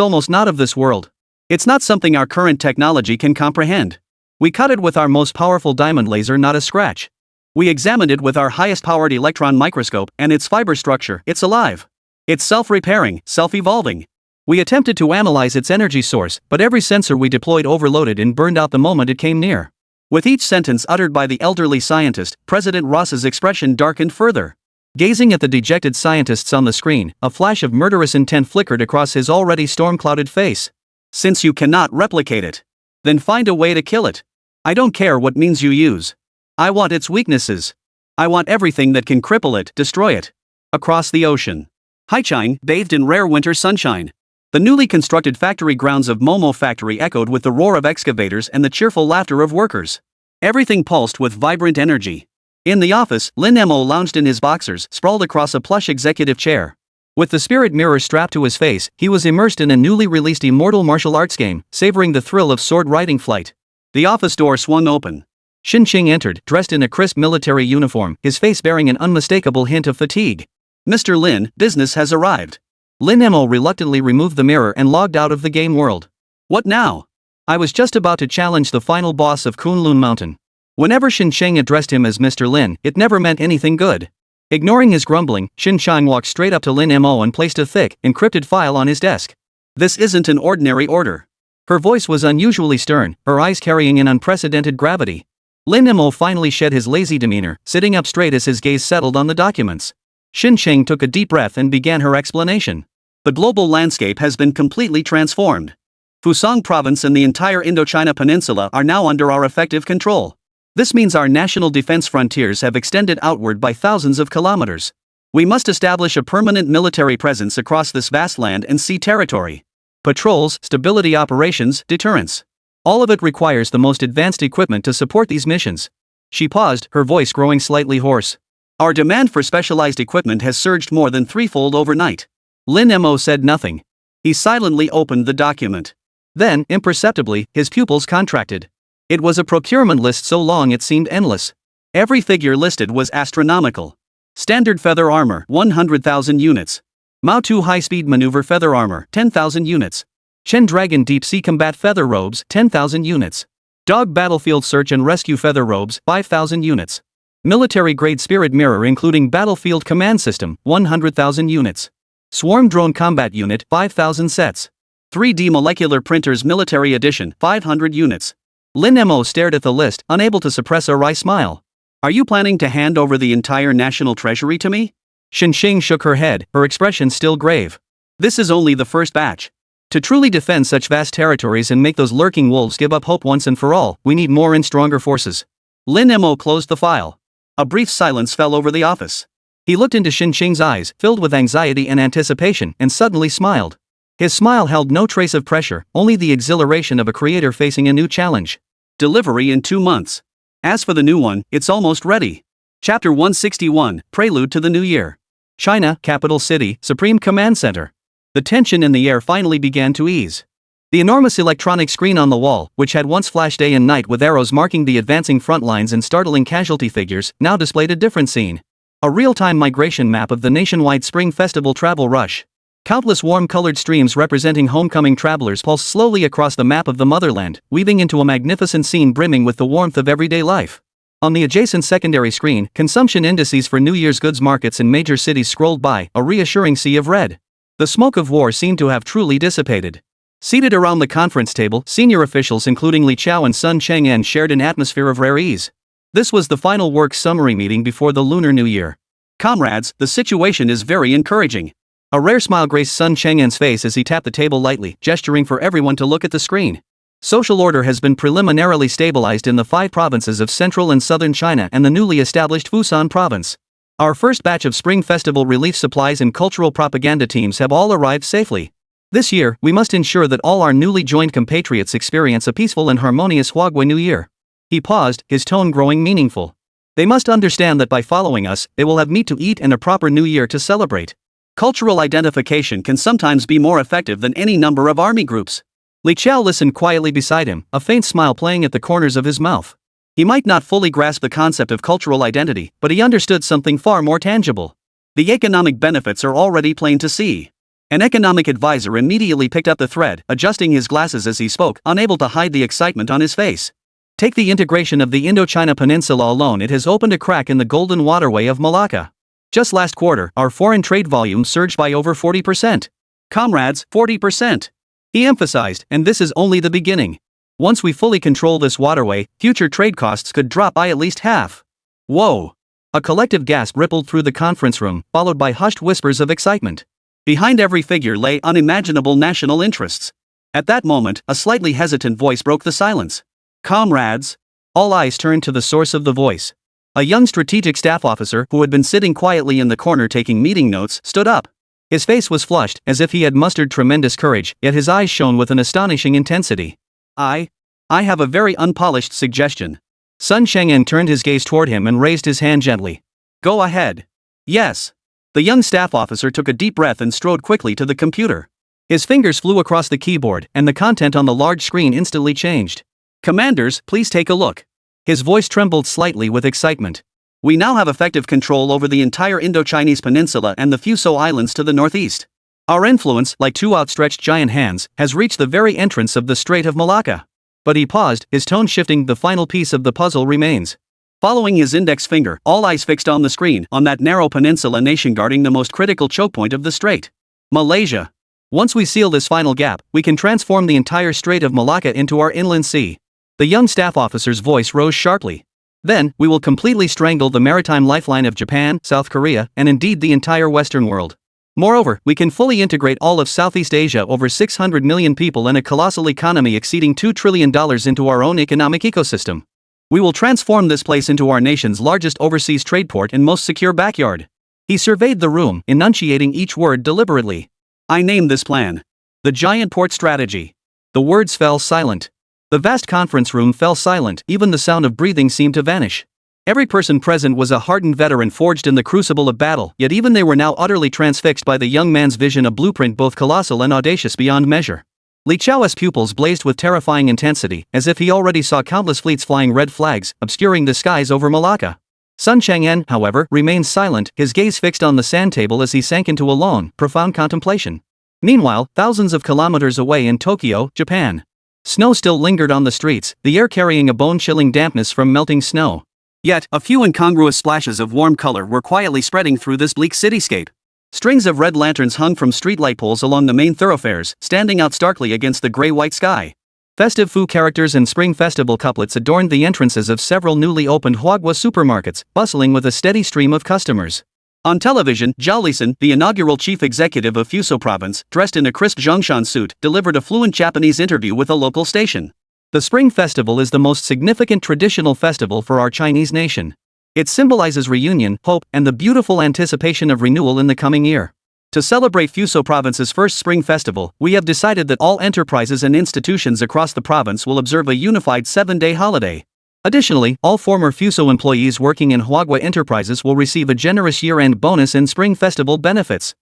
almost not of this world. It's not something our current technology can comprehend. We cut it with our most powerful diamond laser, not a scratch. We examined it with our highest powered electron microscope, and its fiber structure, it's alive. It's self-repairing, self-evolving. We attempted to analyze its energy source, but every sensor we deployed overloaded and burned out the moment it came near. With each sentence uttered by the elderly scientist, President Ross's expression darkened further. Gazing at the dejected scientists on the screen, a flash of murderous intent flickered across his already storm-clouded face. Since you cannot replicate it, then find a way to kill it. I don't care what means you use. I want its weaknesses. I want everything that can cripple it, destroy it. Across the ocean. Haichang, bathed in rare winter sunshine. The newly constructed factory grounds of Momo Factory echoed with the roar of excavators and the cheerful laughter of workers. Everything pulsed with vibrant energy. In the office, Lin Mo lounged in his boxers, sprawled across a plush executive chair. With the spirit mirror strapped to his face, he was immersed in a newly released immortal martial arts game, savoring the thrill of sword-riding flight. The office door swung open. Xin Qing entered, dressed in a crisp military uniform, his face bearing an unmistakable hint of fatigue. Mr. Lin, business has arrived. Lin Mo reluctantly removed the mirror and logged out of the game world. What now? I was just about to challenge the final boss of Kunlun Mountain. Whenever Xin Sheng addressed him as Mr. Lin, it never meant anything good. Ignoring his grumbling, Xin Sheng walked straight up to Lin Mo and placed a thick, encrypted file on his desk. This isn't an ordinary order. Her voice was unusually stern, her eyes carrying an unprecedented gravity. Lin Mo finally shed his lazy demeanor, sitting up straight as his gaze settled on the documents. Xin Sheng took a deep breath and began her explanation. The global landscape has been completely transformed. Fusang Province and the entire Indochina Peninsula are now under our effective control. This means our national defense frontiers have extended outward by thousands of kilometers. We must establish a permanent military presence across this vast land and sea territory. Patrols, stability operations, deterrence. All of it requires the most advanced equipment to support these missions. She paused, her voice growing slightly hoarse. Our demand for specialized equipment has surged more than threefold overnight. Lin Mo said nothing. He silently opened the document. Then, imperceptibly, his pupils contracted. It was a procurement list so long it seemed endless. Every figure listed was astronomical. Standard feather armor, 100,000 units. Mao 2 high-speed maneuver feather armor, 10,000 units. Chen Dragon deep sea combat feather robes, 10,000 units. Dog battlefield search and rescue feather robes, 5,000 units. Military-grade spirit mirror including battlefield command system, 100,000 units. Swarm drone combat unit, 5,000 sets. 3D molecular printers military edition, 500 units. Lin Mo stared at the list, unable to suppress a wry smile. Are you planning to hand over the entire national treasury to me? Xin Sheng shook her head, her expression still grave. This is only the first batch. To truly defend such vast territories and make those lurking wolves give up hope once and for all, we need more and stronger forces. Lin Mo closed the file. A brief silence fell over the office. He looked into Xin Sheng's eyes, filled with anxiety and anticipation, and suddenly smiled. His smile held no trace of pressure, only the exhilaration of a creator facing a new challenge. Delivery in 2 months. As for the new one, it's almost ready. Chapter 161, Prelude to the New Year. China, capital city, Supreme Command Center. The tension in the air finally began to ease. The enormous electronic screen on the wall, which had once flashed day and night with arrows marking the advancing front lines and startling casualty figures, now displayed a different scene. A real-time migration map of the nationwide Spring Festival travel rush. Countless warm-colored streams representing homecoming travelers pulse slowly across the map of the motherland, weaving into a magnificent scene brimming with the warmth of everyday life. On the adjacent secondary screen, consumption indices for New Year's goods markets in major cities scrolled by, a reassuring sea of red. The smoke of war seemed to have truly dissipated. Seated around the conference table, senior officials including Li Chao and Sun Chang'an shared an atmosphere of rare ease. This was the final work summary meeting before the Lunar New Year. Comrades, the situation is very encouraging. A rare smile graced Sun Chang'an's face as he tapped the table lightly, gesturing for everyone to look at the screen. Social order has been preliminarily stabilized in the 5 provinces of central and southern China and the newly established Fusan province. Our first batch of Spring Festival relief supplies and cultural propaganda teams have all arrived safely. This year, we must ensure that all our newly joined compatriots experience a peaceful and harmonious Huagui New Year. He paused, his tone growing meaningful. They must understand that by following us, they will have meat to eat and a proper New Year to celebrate. Cultural identification can sometimes be more effective than any number of army groups. Li Chao listened quietly beside him, a faint smile playing at the corners of his mouth. He might not fully grasp the concept of cultural identity, but he understood something far more tangible. The economic benefits are already plain to see. An economic advisor immediately picked up the thread, adjusting his glasses as he spoke, unable to hide the excitement on his face. Take the integration of the Indochina Peninsula alone, it has opened a crack in the golden waterway of Malacca. Just last quarter, our foreign trade volume surged by over 40%. Comrades, 40%. He emphasized, and this is only the beginning. Once we fully control this waterway, future trade costs could drop by at least half. Whoa! A collective gasp rippled through the conference room, followed by hushed whispers of excitement. Behind every figure lay unimaginable national interests. At that moment, a slightly hesitant voice broke the silence. Comrades! All eyes turned to the source of the voice. A young strategic staff officer who had been sitting quietly in the corner taking meeting notes stood up. His face was flushed, as if he had mustered tremendous courage, yet his eyes shone with an astonishing intensity. I have a very unpolished suggestion. Sun Chang'an turned his gaze toward him and raised his hand gently. Go ahead. Yes. The young staff officer took a deep breath and strode quickly to the computer. His fingers flew across the keyboard, and the content on the large screen instantly changed. Commanders, please take a look. His voice trembled slightly with excitement. We now have effective control over the entire Indochinese peninsula and the Fuso Islands to the northeast. Our influence, like 2 outstretched giant hands, has reached the very entrance of the Strait of Malacca. But he paused, his tone shifting. The final piece of the puzzle remains. Following his index finger, all eyes fixed on the screen, on that narrow peninsula nation guarding the most critical choke point of the strait. Malaysia. Once we seal this final gap, we can transform the entire Strait of Malacca into our inland sea. The young staff officer's voice rose sharply. Then, we will completely strangle the maritime lifeline of Japan, South Korea, and indeed the entire Western world. Moreover, we can fully integrate all of Southeast Asia, over 600 million people and a colossal economy exceeding $2 trillion into our own economic ecosystem. We will transform this place into our nation's largest overseas trade port and most secure backyard. He surveyed the room, enunciating each word deliberately. I name this plan the Giant Port Strategy. The words fell silent. The vast conference room fell silent, even the sound of breathing seemed to vanish. Every person present was a hardened veteran forged in the crucible of battle, yet even they were now utterly transfixed by the young man's vision, a blueprint both colossal and audacious beyond measure. Li Chao's pupils blazed with terrifying intensity, as if he already saw countless fleets flying red flags, obscuring the skies over Malacca. Sun Chang'an, however, remained silent, his gaze fixed on the sand table as he sank into alone, profound contemplation. Meanwhile, thousands of kilometers away in Tokyo, Japan. Snow still lingered on the streets, the air carrying a bone-chilling dampness from melting snow. Yet, a few incongruous splashes of warm color were quietly spreading through this bleak cityscape. Strings of red lanterns hung from streetlight poles along the main thoroughfares, standing out starkly against the gray-white sky. Festive Fu characters and Spring Festival couplets adorned the entrances of several newly opened Huagua supermarkets, bustling with a steady stream of customers. On television, Zhao Lisan, the inaugural chief executive of Fuso province, dressed in a crisp Zhongshan suit, delivered a fluent Japanese interview with a local station. The Spring Festival is the most significant traditional festival for our Chinese nation. It symbolizes reunion, hope, and the beautiful anticipation of renewal in the coming year. To celebrate Fuso province's first Spring Festival, we have decided that all enterprises and institutions across the province will observe a unified 7-day holiday. Additionally, all former Fuso employees working in Huagua Enterprises will receive a generous year-end bonus and Spring Festival benefits.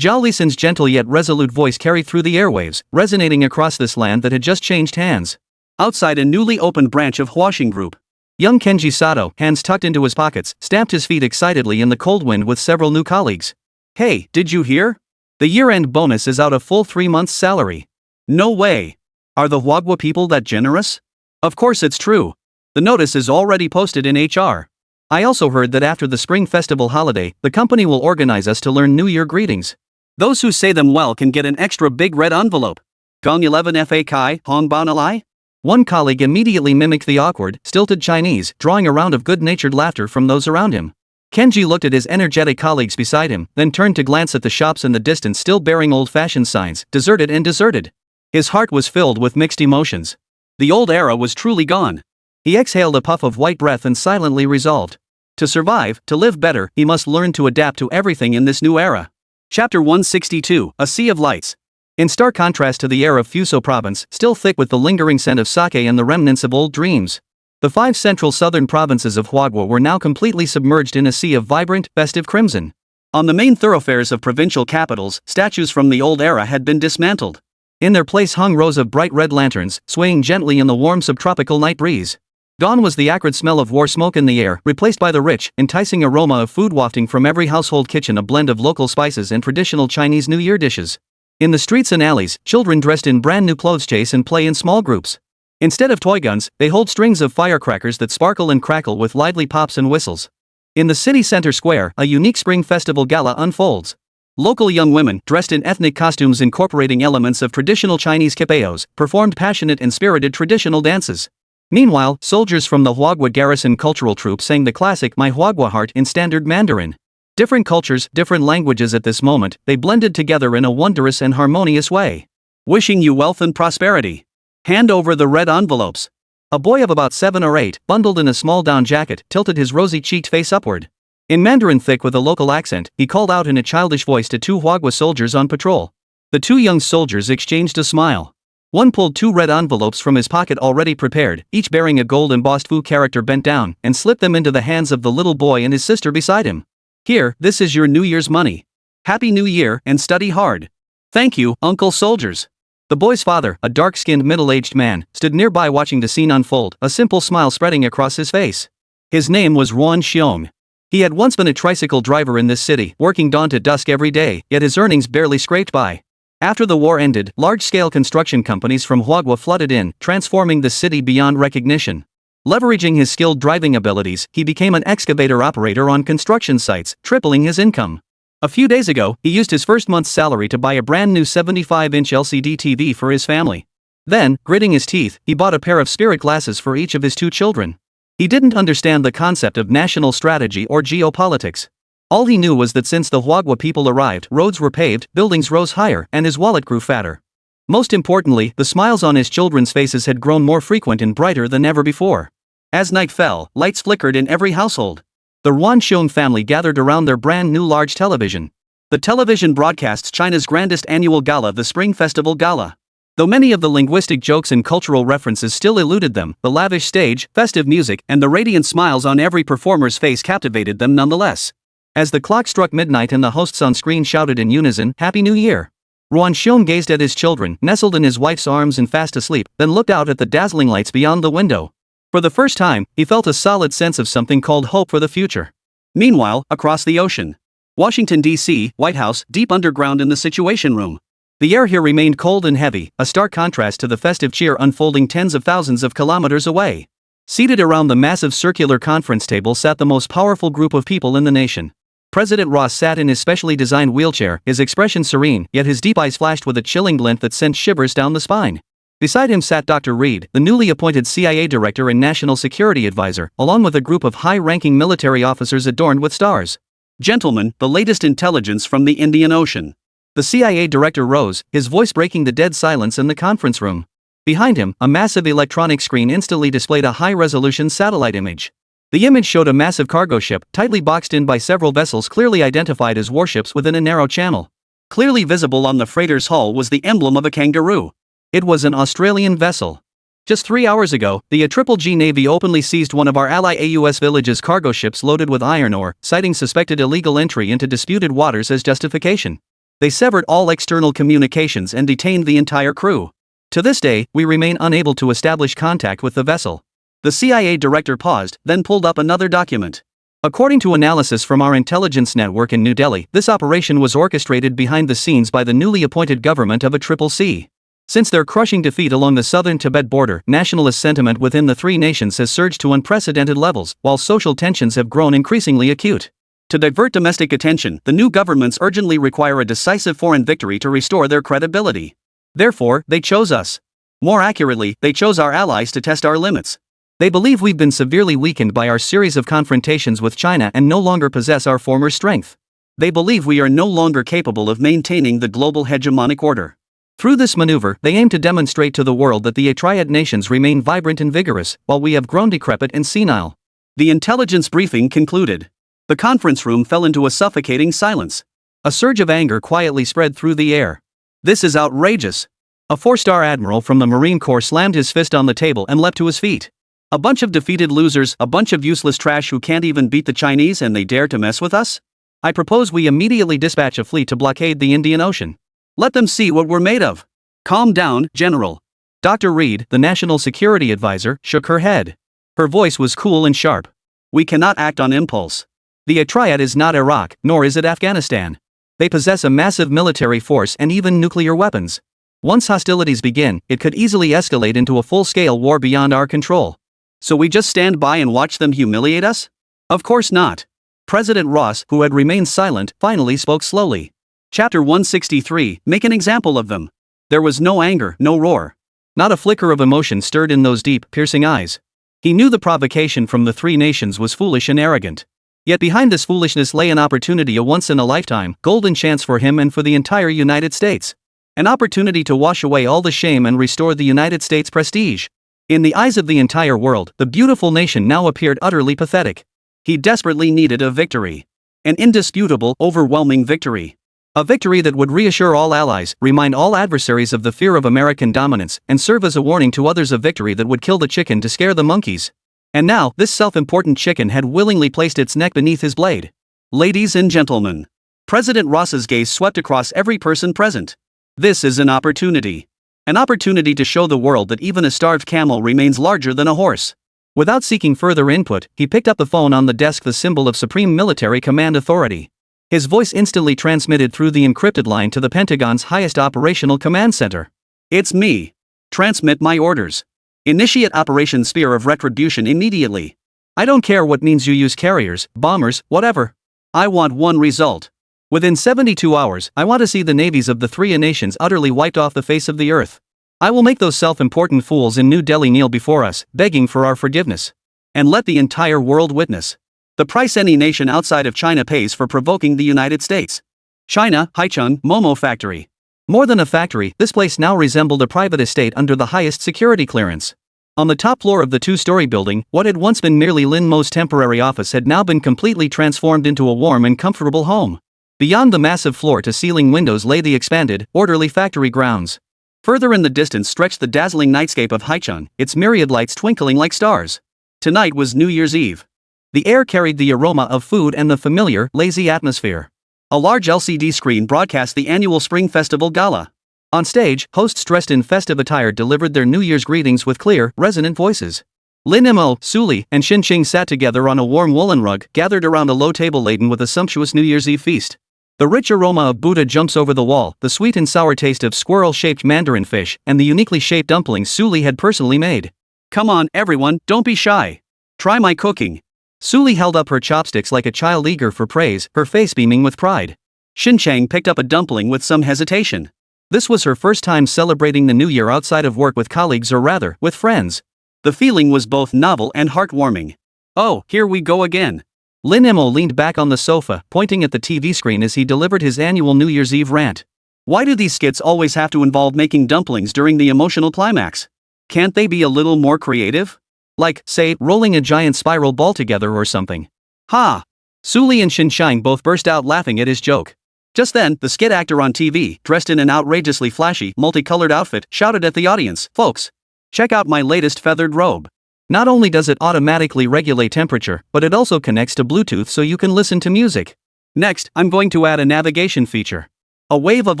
Zhao Lisan's gentle yet resolute voice carried through the airwaves, resonating across this land that had just changed hands. Outside a newly opened branch of Huaxing Group, young Kenji Sato, hands tucked into his pockets, stamped his feet excitedly in the cold wind with several new colleagues. "Hey, did you hear? The year-end bonus is out a full 3 months' salary." No way. Are the Huagua people that generous? Of course it's true. The notice is already posted in HR. I also heard that after the Spring Festival holiday, the company will organize us to learn New Year greetings. Those who say them well can get an extra big red envelope. Gong 11 Fa Kai Hong Ban Alai? One colleague immediately mimicked the awkward, stilted Chinese, drawing a round of good-natured laughter from those around him. Kenji looked at his energetic colleagues beside him, then turned to glance at the shops in the distance still bearing old-fashioned signs, deserted and deserted. His heart was filled with mixed emotions. The old era was truly gone. He exhaled a puff of white breath and silently resolved. To survive, to live better, he must learn to adapt to everything in this new era. Chapter 162, A Sea of Lights. In stark contrast to the air of Fuso province, still thick with the lingering scent of sake and the remnants of old dreams, the 5 central southern provinces of Huagua were now completely submerged in a sea of vibrant, festive crimson. On the main thoroughfares of provincial capitals, statues from the old era had been dismantled. In their place hung rows of bright red lanterns, swaying gently in the warm subtropical night breeze. Gone was the acrid smell of war smoke in the air, replaced by the rich, enticing aroma of food wafting from every household kitchen, a blend of local spices and traditional Chinese New Year dishes. In the streets and alleys, children dressed in brand new clothes chase and play in small groups. Instead of toy guns, they hold strings of firecrackers that sparkle and crackle with lively pops and whistles. In the city center square, a unique spring festival gala unfolds. Local young women, dressed in ethnic costumes incorporating elements of traditional Chinese kipeos, performed passionate and spirited traditional dances. Meanwhile, soldiers from the Huagua Garrison Cultural Troupe sang the classic My Huagua Heart in standard Mandarin. Different cultures, different languages at this moment, they blended together in a wondrous and harmonious way. Wishing you wealth and prosperity. Hand over the red envelopes. A boy of about 7 or 8, bundled in a small down jacket, tilted his rosy-cheeked face upward. In Mandarin thick with a local accent, he called out in a childish voice to 2 Huagua soldiers on patrol. The 2 young soldiers exchanged a smile. One pulled 2 red envelopes from his pocket already prepared, each bearing a gold-embossed Fu character bent down, and slipped them into the hands of the little boy and his sister beside him. "Here, this is your New Year's money. Happy New Year, and study hard." "Thank you, Uncle Soldiers." The boy's father, a dark-skinned middle-aged man, stood nearby watching the scene unfold, a simple smile spreading across his face. His name was Ruan Xiong. He had once been a tricycle driver in this city, working dawn to dusk every day, yet his earnings barely scraped by. After the war ended, large-scale construction companies from Huagua flooded in, transforming the city beyond recognition. Leveraging his skilled driving abilities, he became an excavator operator on construction sites, tripling his income. A few days ago, he used his first month's salary to buy a brand new 75-inch LCD TV for his family. Then, gritting his teeth, he bought a pair of spirit glasses for each of his 2 children. He didn't understand the concept of national strategy or geopolitics. All he knew was that since the Huagua people arrived, roads were paved, buildings rose higher, and his wallet grew fatter. Most importantly, the smiles on his children's faces had grown more frequent and brighter than ever before. As night fell, lights flickered in every household. The Ruan Xiong family gathered around their brand new large television. The television broadcasts China's grandest annual gala, the Spring Festival Gala. Though many of the linguistic jokes and cultural references still eluded them, the lavish stage, festive music, and the radiant smiles on every performer's face captivated them nonetheless. As the clock struck midnight and the hosts on screen shouted in unison, "Happy New Year!" Ruan Xiong gazed at his children, nestled in his wife's arms and fast asleep, then looked out at the dazzling lights beyond the window. For the first time, he felt a solid sense of something called hope for the future. Meanwhile, across the ocean, Washington, D.C., White House, deep underground in the Situation Room. The air here remained cold and heavy, a stark contrast to the festive cheer unfolding tens of thousands of kilometers away. Seated around the massive circular conference table sat the most powerful group of people in the nation. President Ross sat in his specially designed wheelchair, his expression serene, yet his deep eyes flashed with a chilling glint that sent shivers down the spine. Beside him sat Dr. Reed, the newly appointed CIA director and national security advisor, along with a group of high-ranking military officers adorned with stars. "Gentlemen, the latest intelligence from the Indian Ocean." The CIA director rose, his voice breaking the dead silence in the conference room. Behind him, a massive electronic screen instantly displayed a high-resolution satellite image. The image showed a massive cargo ship, tightly boxed in by several vessels clearly identified as warships within a narrow channel. Clearly visible on the freighter's hull was the emblem of a kangaroo. It was an Australian vessel. Just 3 hours ago, the G Navy openly seized one of our ally AUS village's cargo ships loaded with iron ore, citing suspected illegal entry into disputed waters as justification. They severed all external communications and detained the entire crew. To this day, we remain unable to establish contact with the vessel. The CIA director paused, then pulled up another document. According to analysis from our intelligence network in New Delhi, this operation was orchestrated behind the scenes by the newly appointed government of CCC. Since their crushing defeat along the southern Tibet border, nationalist sentiment within the three nations has surged to unprecedented levels, while social tensions have grown increasingly acute. To divert domestic attention, the new governments urgently require a decisive foreign victory to restore their credibility. Therefore, they chose us. More accurately, they chose our allies to test our limits. They believe we've been severely weakened by our series of confrontations with China and no longer possess our former strength. They believe we are no longer capable of maintaining the global hegemonic order. Through this maneuver, they aim to demonstrate to the world that the Triad nations remain vibrant and vigorous, while we have grown decrepit and senile. The intelligence briefing concluded. The conference room fell into a suffocating silence. A surge of anger quietly spread through the air. This is outrageous. A 4-star admiral from the Marine Corps slammed his fist on the table and leapt to his feet. A bunch of defeated losers, a bunch of useless trash who can't even beat the Chinese, and they dare to mess with us? I propose we immediately dispatch a fleet to blockade the Indian Ocean. Let them see what we're made of. Calm down, General. Dr. Reed, the National Security Advisor, shook her head. Her voice was cool and sharp. We cannot act on impulse. The Triad is not Iraq, nor is it Afghanistan. They possess a massive military force and even nuclear weapons. Once hostilities begin, it could easily escalate into a full-scale war beyond our control. So we just stand by and watch them humiliate us? Of course not. President Ross, who had remained silent, finally spoke slowly. Chapter 163, make an example of them. There was no anger, no roar. Not a flicker of emotion stirred in those deep, piercing eyes. He knew the provocation from the three nations was foolish and arrogant. Yet behind this foolishness lay an opportunity, a once-in-a-lifetime, golden chance for him and for the entire United States. An opportunity to wash away all the shame and restore the United States' prestige. In the eyes of the entire world, the beautiful nation now appeared utterly pathetic. He desperately needed a victory. An indisputable, overwhelming victory. A victory that would reassure all allies, remind all adversaries of the fear of American dominance, and serve as a warning to others, a victory that would kill the chicken to scare the monkeys. And now, this self-important chicken had willingly placed its neck beneath his blade. Ladies and gentlemen. President Ross's gaze swept across every person present. This is an opportunity. An opportunity to show the world that even a starved camel remains larger than a horse. Without seeking further input, he picked up the phone on the desk, the symbol of Supreme Military Command Authority. His voice instantly transmitted through the encrypted line to the Pentagon's highest operational command center. It's me. Transmit my orders. Initiate Operation Spear of Retribution immediately. I don't care what means you use, carriers, bombers, whatever. I want one result. Within 72 hours, I want to see the navies of the three nations utterly wiped off the face of the earth. I will make those self-important fools in New Delhi kneel before us, begging for our forgiveness. And let the entire world witness the price any nation outside of China pays for provoking the United States. China, Haicheng, Momo Factory. More than a factory, this place now resembled a private estate under the highest security clearance. On the top floor of the 2-story building, what had once been merely Lin Mo's temporary office had now been completely transformed into a warm and comfortable home. Beyond the massive floor-to-ceiling windows lay the expanded, orderly factory grounds. Further in the distance stretched the dazzling nightscape of Haicheng, its myriad lights twinkling like stars. Tonight was New Year's Eve. The air carried the aroma of food and the familiar, lazy atmosphere. A large LCD screen broadcast the annual Spring Festival Gala. On stage, hosts dressed in festive attire delivered their New Year's greetings with clear, resonant voices. Lin Mo, Suli, and Xin Qing sat together on a warm woolen rug, gathered around a low table laden with a sumptuous New Year's Eve feast. The rich aroma of Buddha jumps over the wall, the sweet and sour taste of squirrel-shaped mandarin fish, and the uniquely shaped dumplings Suli had personally made. Come on, everyone, don't be shy. Try my cooking. Suli held up her chopsticks like a child eager for praise, her face beaming with pride. Xinchang picked up a dumpling with some hesitation. This was her first time celebrating the new year outside of work with colleagues, or rather, with friends. The feeling was both novel and heartwarming. Oh, here we go again. Lin Mo leaned back on the sofa, pointing at the TV screen as he delivered his annual New Year's Eve rant. Why do these skits always have to involve making dumplings during the emotional climax? Can't they be a little more creative? Like, say, rolling a giant spiral ball together or something. Ha! Suli and Xinshang both burst out laughing at his joke. Just then, the skit actor on TV, dressed in an outrageously flashy, multicolored outfit, shouted at the audience, "Folks! Check out my latest feathered robe. Not only does it automatically regulate temperature, but it also connects to Bluetooth so you can listen to music. Next, I'm going to add a navigation feature. A wave of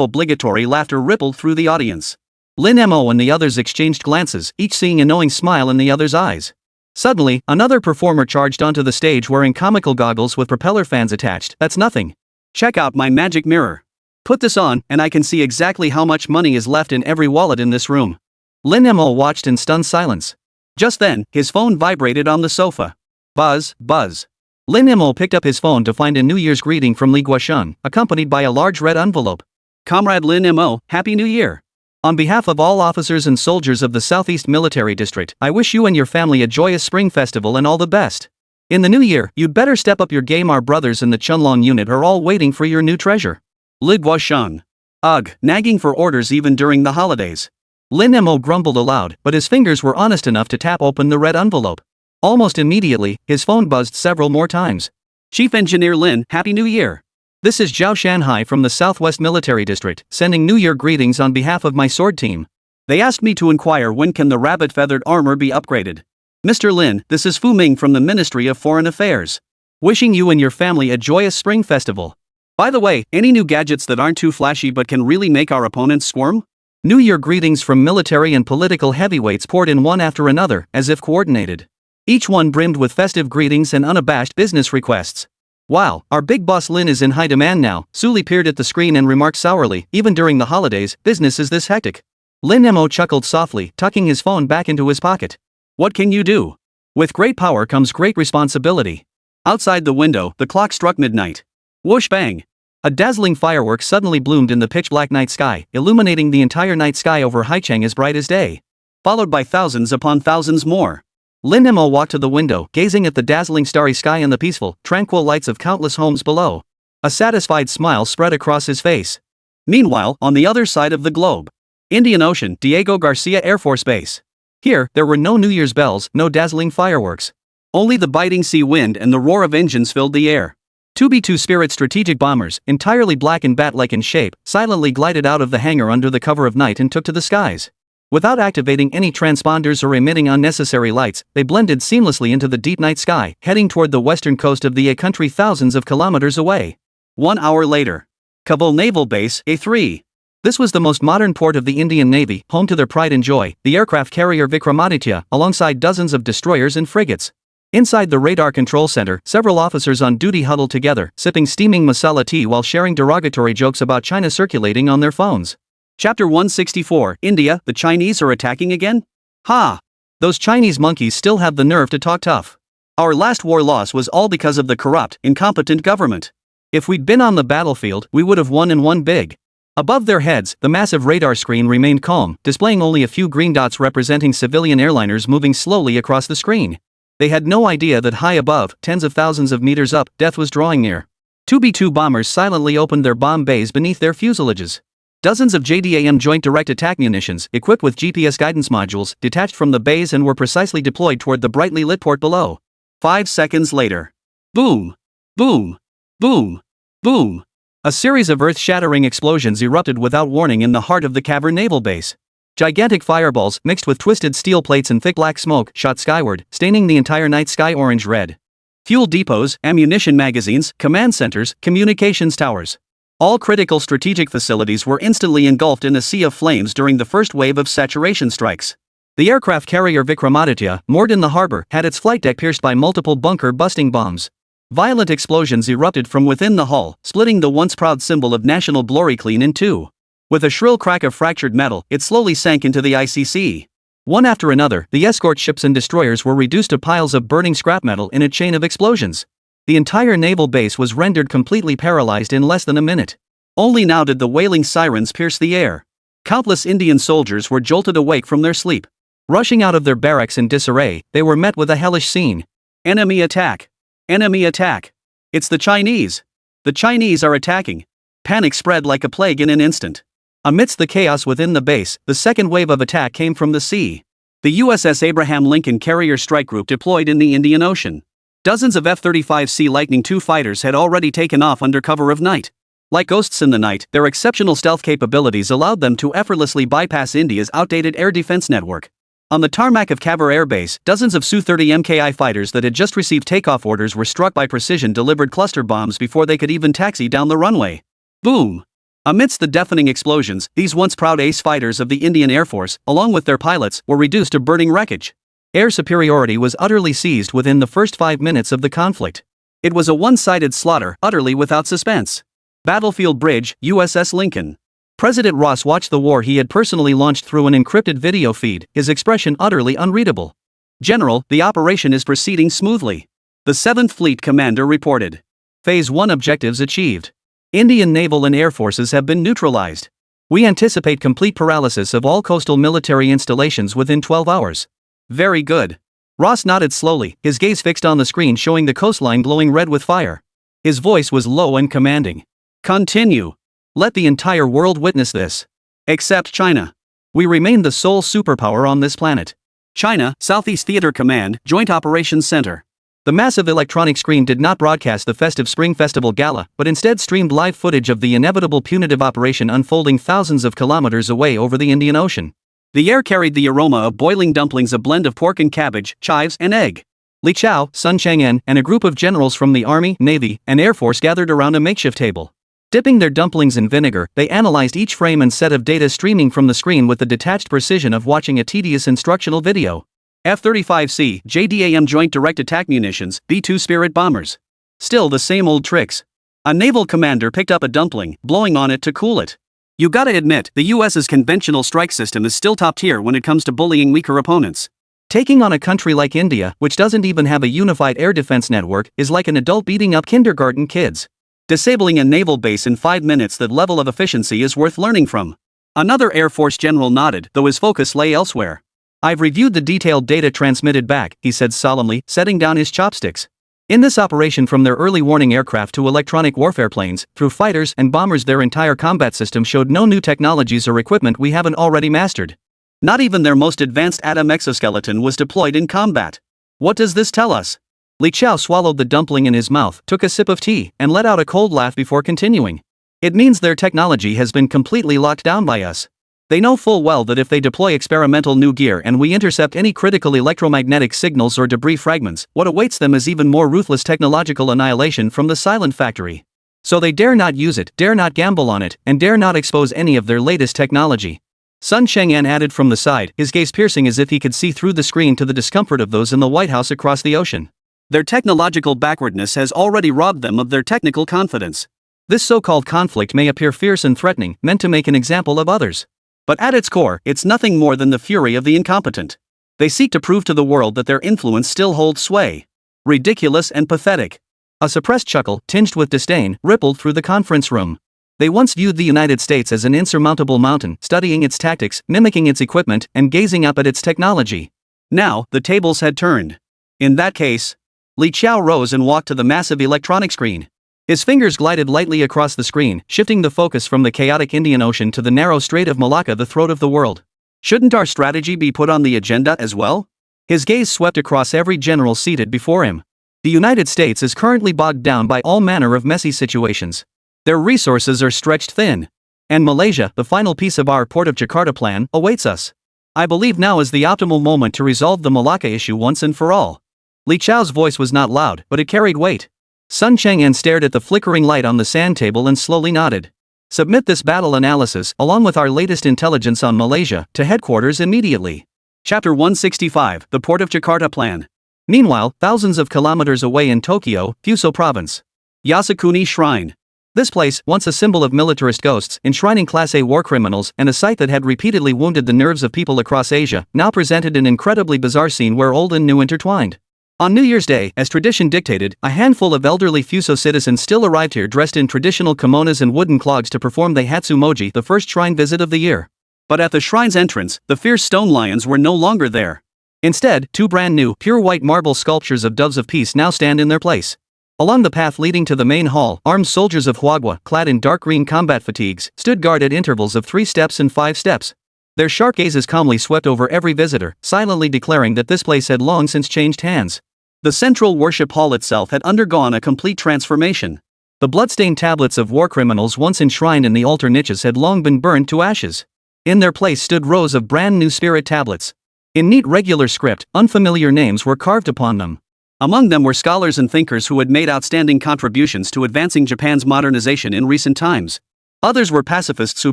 obligatory laughter rippled through the audience. Lin Mo and the others exchanged glances, each seeing a knowing smile in the other's eyes. Suddenly, another performer charged onto the stage wearing comical goggles with propeller fans attached. That's nothing. Check out my magic mirror. Put this on, and I can see exactly how much money is left in every wallet in this room. Lin Mo watched in stunned silence. Just then, his phone vibrated on the sofa. Buzz, buzz. Lin Mo picked up his phone to find a New Year's greeting from Li Guoshun, accompanied by a large red envelope. Comrade Lin Mo, Happy New Year. On behalf of all officers and soldiers of the Southeast Military District, I wish you and your family a joyous spring festival and all the best. In the new year, you'd better step up your game. Our brothers in the Chunlong unit are all waiting for your new treasure. Li Guoshun. Ugh, nagging for orders even during the holidays. Lin Mo grumbled aloud, but his fingers were honest enough to tap open the red envelope. Almost immediately, his phone buzzed several more times. Chief Engineer Lin, Happy New Year. This is Zhao Shanhai from the Southwest Military District, sending New Year greetings on behalf of my sword team. They asked me to inquire when can the rabbit feathered armor be upgraded. Mr. Lin, this is Fu Ming from the Ministry of Foreign Affairs. Wishing you and your family a joyous spring festival. By the way, any new gadgets that aren't too flashy but can really make our opponents squirm? New Year greetings from military and political heavyweights poured in one after another, as if coordinated. Each one brimmed with festive greetings and unabashed business requests. Wow, our big boss Lin is in high demand now. Suli peered at the screen and remarked sourly, even during the holidays, business is this hectic. Lin Mo chuckled softly, tucking his phone back into his pocket. What can you do? With great power comes great responsibility. Outside the window, the clock struck midnight. Whoosh bang. A dazzling firework suddenly bloomed in the pitch-black night sky, illuminating the entire night sky over Haicheng as bright as day. Followed by thousands upon thousands more. Lin Mo walked to the window, gazing at the dazzling starry sky and the peaceful, tranquil lights of countless homes below. A satisfied smile spread across his face. Meanwhile, on the other side of the globe, Indian Ocean, Diego Garcia Air Force Base. Here, there were no New Year's bells, no dazzling fireworks. Only the biting sea wind and the roar of engines filled the air. 2B-2 Spirit strategic bombers, entirely black and bat-like in shape, silently glided out of the hangar under the cover of night and took to the skies. Without activating any transponders or emitting unnecessary lights, they blended seamlessly into the deep night sky, heading toward the western coast of the A country thousands of kilometers away. 1 hour later. Kabul Naval Base, A3. This was the most modern port of the Indian Navy, home to their pride and joy, the aircraft carrier Vikramaditya, alongside dozens of destroyers and frigates. Inside the radar control center, several officers on duty huddled together, sipping steaming masala tea while sharing derogatory jokes about China circulating on their phones. Chapter 164, India, the Chinese are attacking again? Ha! Those Chinese monkeys still have the nerve to talk tough. Our last war loss was all because of the corrupt, incompetent government. If we'd been on the battlefield, we would have won and won big. Above their heads, the massive radar screen remained calm, displaying only a few green dots representing civilian airliners moving slowly across the screen. They had no idea that high above, tens of thousands of meters up, death was drawing near. 2B-2 bombers silently opened their bomb bays beneath their fuselages. Dozens of JDAM Joint Direct Attack munitions, equipped with GPS guidance modules, detached from the bays and were precisely deployed toward the brightly lit port below. 5 seconds later. Boom! Boom! Boom! Boom! A series of earth-shattering explosions erupted without warning in the heart of the cavern naval base. Gigantic fireballs, mixed with twisted steel plates and thick black smoke, shot skyward, staining the entire night sky orange-red. Fuel depots, ammunition magazines, command centers, communications towers. All critical strategic facilities were instantly engulfed in a sea of flames during the first wave of saturation strikes. The aircraft carrier Vikramaditya, moored in the harbor, had its flight deck pierced by multiple bunker-busting bombs. Violent explosions erupted from within the hull, splitting the once proud symbol of national glory clean in two. With a shrill crack of fractured metal, it slowly sank into the ICC. One after another, the escort ships and destroyers were reduced to piles of burning scrap metal in a chain of explosions. The entire naval base was rendered completely paralyzed in less than a minute. Only now did the wailing sirens pierce the air. Countless Indian soldiers were jolted awake from their sleep. Rushing out of their barracks in disarray, they were met with a hellish scene. Enemy attack! Enemy attack! It's the Chinese! The Chinese are attacking! Panic spread like a plague in an instant. Amidst the chaos within the base, the second wave of attack came from the sea. The USS Abraham Lincoln Carrier Strike Group deployed in the Indian Ocean. Dozens of F-35C Lightning II fighters had already taken off under cover of night. Like ghosts in the night, their exceptional stealth capabilities allowed them to effortlessly bypass India's outdated air defense network. On the tarmac of Cavar Air Base, dozens of Su-30 MKI fighters that had just received takeoff orders were struck by precision-delivered cluster bombs before they could even taxi down the runway. Boom! Amidst the deafening explosions, these once proud ace fighters of the Indian Air Force, along with their pilots, were reduced to burning wreckage. Air superiority was utterly seized within the first 5 minutes of the conflict. It was a one-sided slaughter, utterly without suspense. Battlefield Bridge, USS Lincoln. President Ross watched the war he had personally launched through an encrypted video feed, his expression utterly unreadable. General, the operation is proceeding smoothly. The 7th Fleet Commander reported. Phase 1 objectives achieved. Indian naval and air forces have been neutralized. We anticipate complete paralysis of all coastal military installations within 12 hours. Very good. Ross nodded slowly, his gaze fixed on the screen showing the coastline glowing red with fire. His voice was low and commanding. Continue. Let the entire world witness this. Except China. We remain the sole superpower on this planet. China, Southeast Theater Command, Joint Operations Center. The massive electronic screen did not broadcast the festive Spring Festival Gala, but instead streamed live footage of the inevitable punitive operation unfolding thousands of kilometers away over the Indian Ocean. The air carried the aroma of boiling dumplings, a blend of pork and cabbage, chives, and egg. Li Chao, Sun Chang'an, and a group of generals from the Army, Navy, and Air Force gathered around a makeshift table. Dipping their dumplings in vinegar, they analyzed each frame and set of data streaming from the screen with the detached precision of watching a tedious instructional video. F-35C, JDAM Joint Direct Attack Munitions, B-2 Spirit bombers. Still the same old tricks. A naval commander picked up a dumpling, blowing on it to cool it. You gotta admit, the US's conventional strike system is still top tier when it comes to bullying weaker opponents. Taking on a country like India, which doesn't even have a unified air defense network, is like an adult beating up kindergarten kids. Disabling a naval base in 5 minutes, that level of efficiency is worth learning from. Another Air Force general nodded, though his focus lay elsewhere. I've reviewed the detailed data transmitted back, he said solemnly, setting down his chopsticks. In this operation, from their early warning aircraft to electronic warfare planes, through fighters and bombers, their entire combat system showed no new technologies or equipment we haven't already mastered. Not even their most advanced atom exoskeleton was deployed in combat. What does this tell us? Li Chao swallowed the dumpling in his mouth, took a sip of tea, and let out a cold laugh before continuing. It means their technology has been completely locked down by us. They know full well that if they deploy experimental new gear and we intercept any critical electromagnetic signals or debris fragments, what awaits them is even more ruthless technological annihilation from the silent factory. So they dare not use it, dare not gamble on it, and dare not expose any of their latest technology. Sun Chang'an added from the side, his gaze piercing as if he could see through the screen to the discomfort of those in the White House across the ocean. Their technological backwardness has already robbed them of their technical confidence. This so-called conflict may appear fierce and threatening, meant to make an example of others. But at its core, it's nothing more than the fury of the incompetent. They seek to prove to the world that their influence still holds sway. Ridiculous and pathetic. A suppressed chuckle, tinged with disdain, rippled through the conference room. They once viewed the United States as an insurmountable mountain, studying its tactics, mimicking its equipment, and gazing up at its technology. Now, the tables had turned. In that case, Li Chao rose and walked to the massive electronic screen. His fingers glided lightly across the screen, shifting the focus from the chaotic Indian Ocean to the narrow Strait of Malacca, the throat of the world. Shouldn't our strategy be put on the agenda as well? His gaze swept across every general seated before him. The United States is currently bogged down by all manner of messy situations. Their resources are stretched thin. And Malaysia, the final piece of our Port of Jakarta plan, awaits us. I believe now is the optimal moment to resolve the Malacca issue once and for all. Li Chao's voice was not loud, but it carried weight. Sun Chang'an stared at the flickering light on the sand table and slowly nodded. Submit this battle analysis, along with our latest intelligence on Malaysia, to headquarters immediately. Chapter 165, The Port of Jakarta Plan. Meanwhile, thousands of kilometers away in Tokyo, Fuso Province. Yasukuni Shrine. This place, once a symbol of militarist ghosts, enshrining Class A war criminals, and a site that had repeatedly wounded the nerves of people across Asia, now presented an incredibly bizarre scene where old and new intertwined. On New Year's Day, as tradition dictated, a handful of elderly Fuso citizens still arrived here dressed in traditional kimonos and wooden clogs to perform the Hatsumoji, the first shrine visit of the year. But at the shrine's entrance, the fierce stone lions were no longer there. Instead, two brand new, pure white marble sculptures of doves of peace now stand in their place. Along the path leading to the main hall, armed soldiers of Huagua, clad in dark green combat fatigues, stood guard at intervals of 3 steps and 5 steps. Their sharp gazes calmly swept over every visitor, silently declaring that this place had long since changed hands. The central worship hall itself had undergone a complete transformation. The bloodstained tablets of war criminals once enshrined in the altar niches had long been burned to ashes. In their place stood rows of brand new spirit tablets. In neat regular script, unfamiliar names were carved upon them. Among them were scholars and thinkers who had made outstanding contributions to advancing Japan's modernization in recent times. Others were pacifists who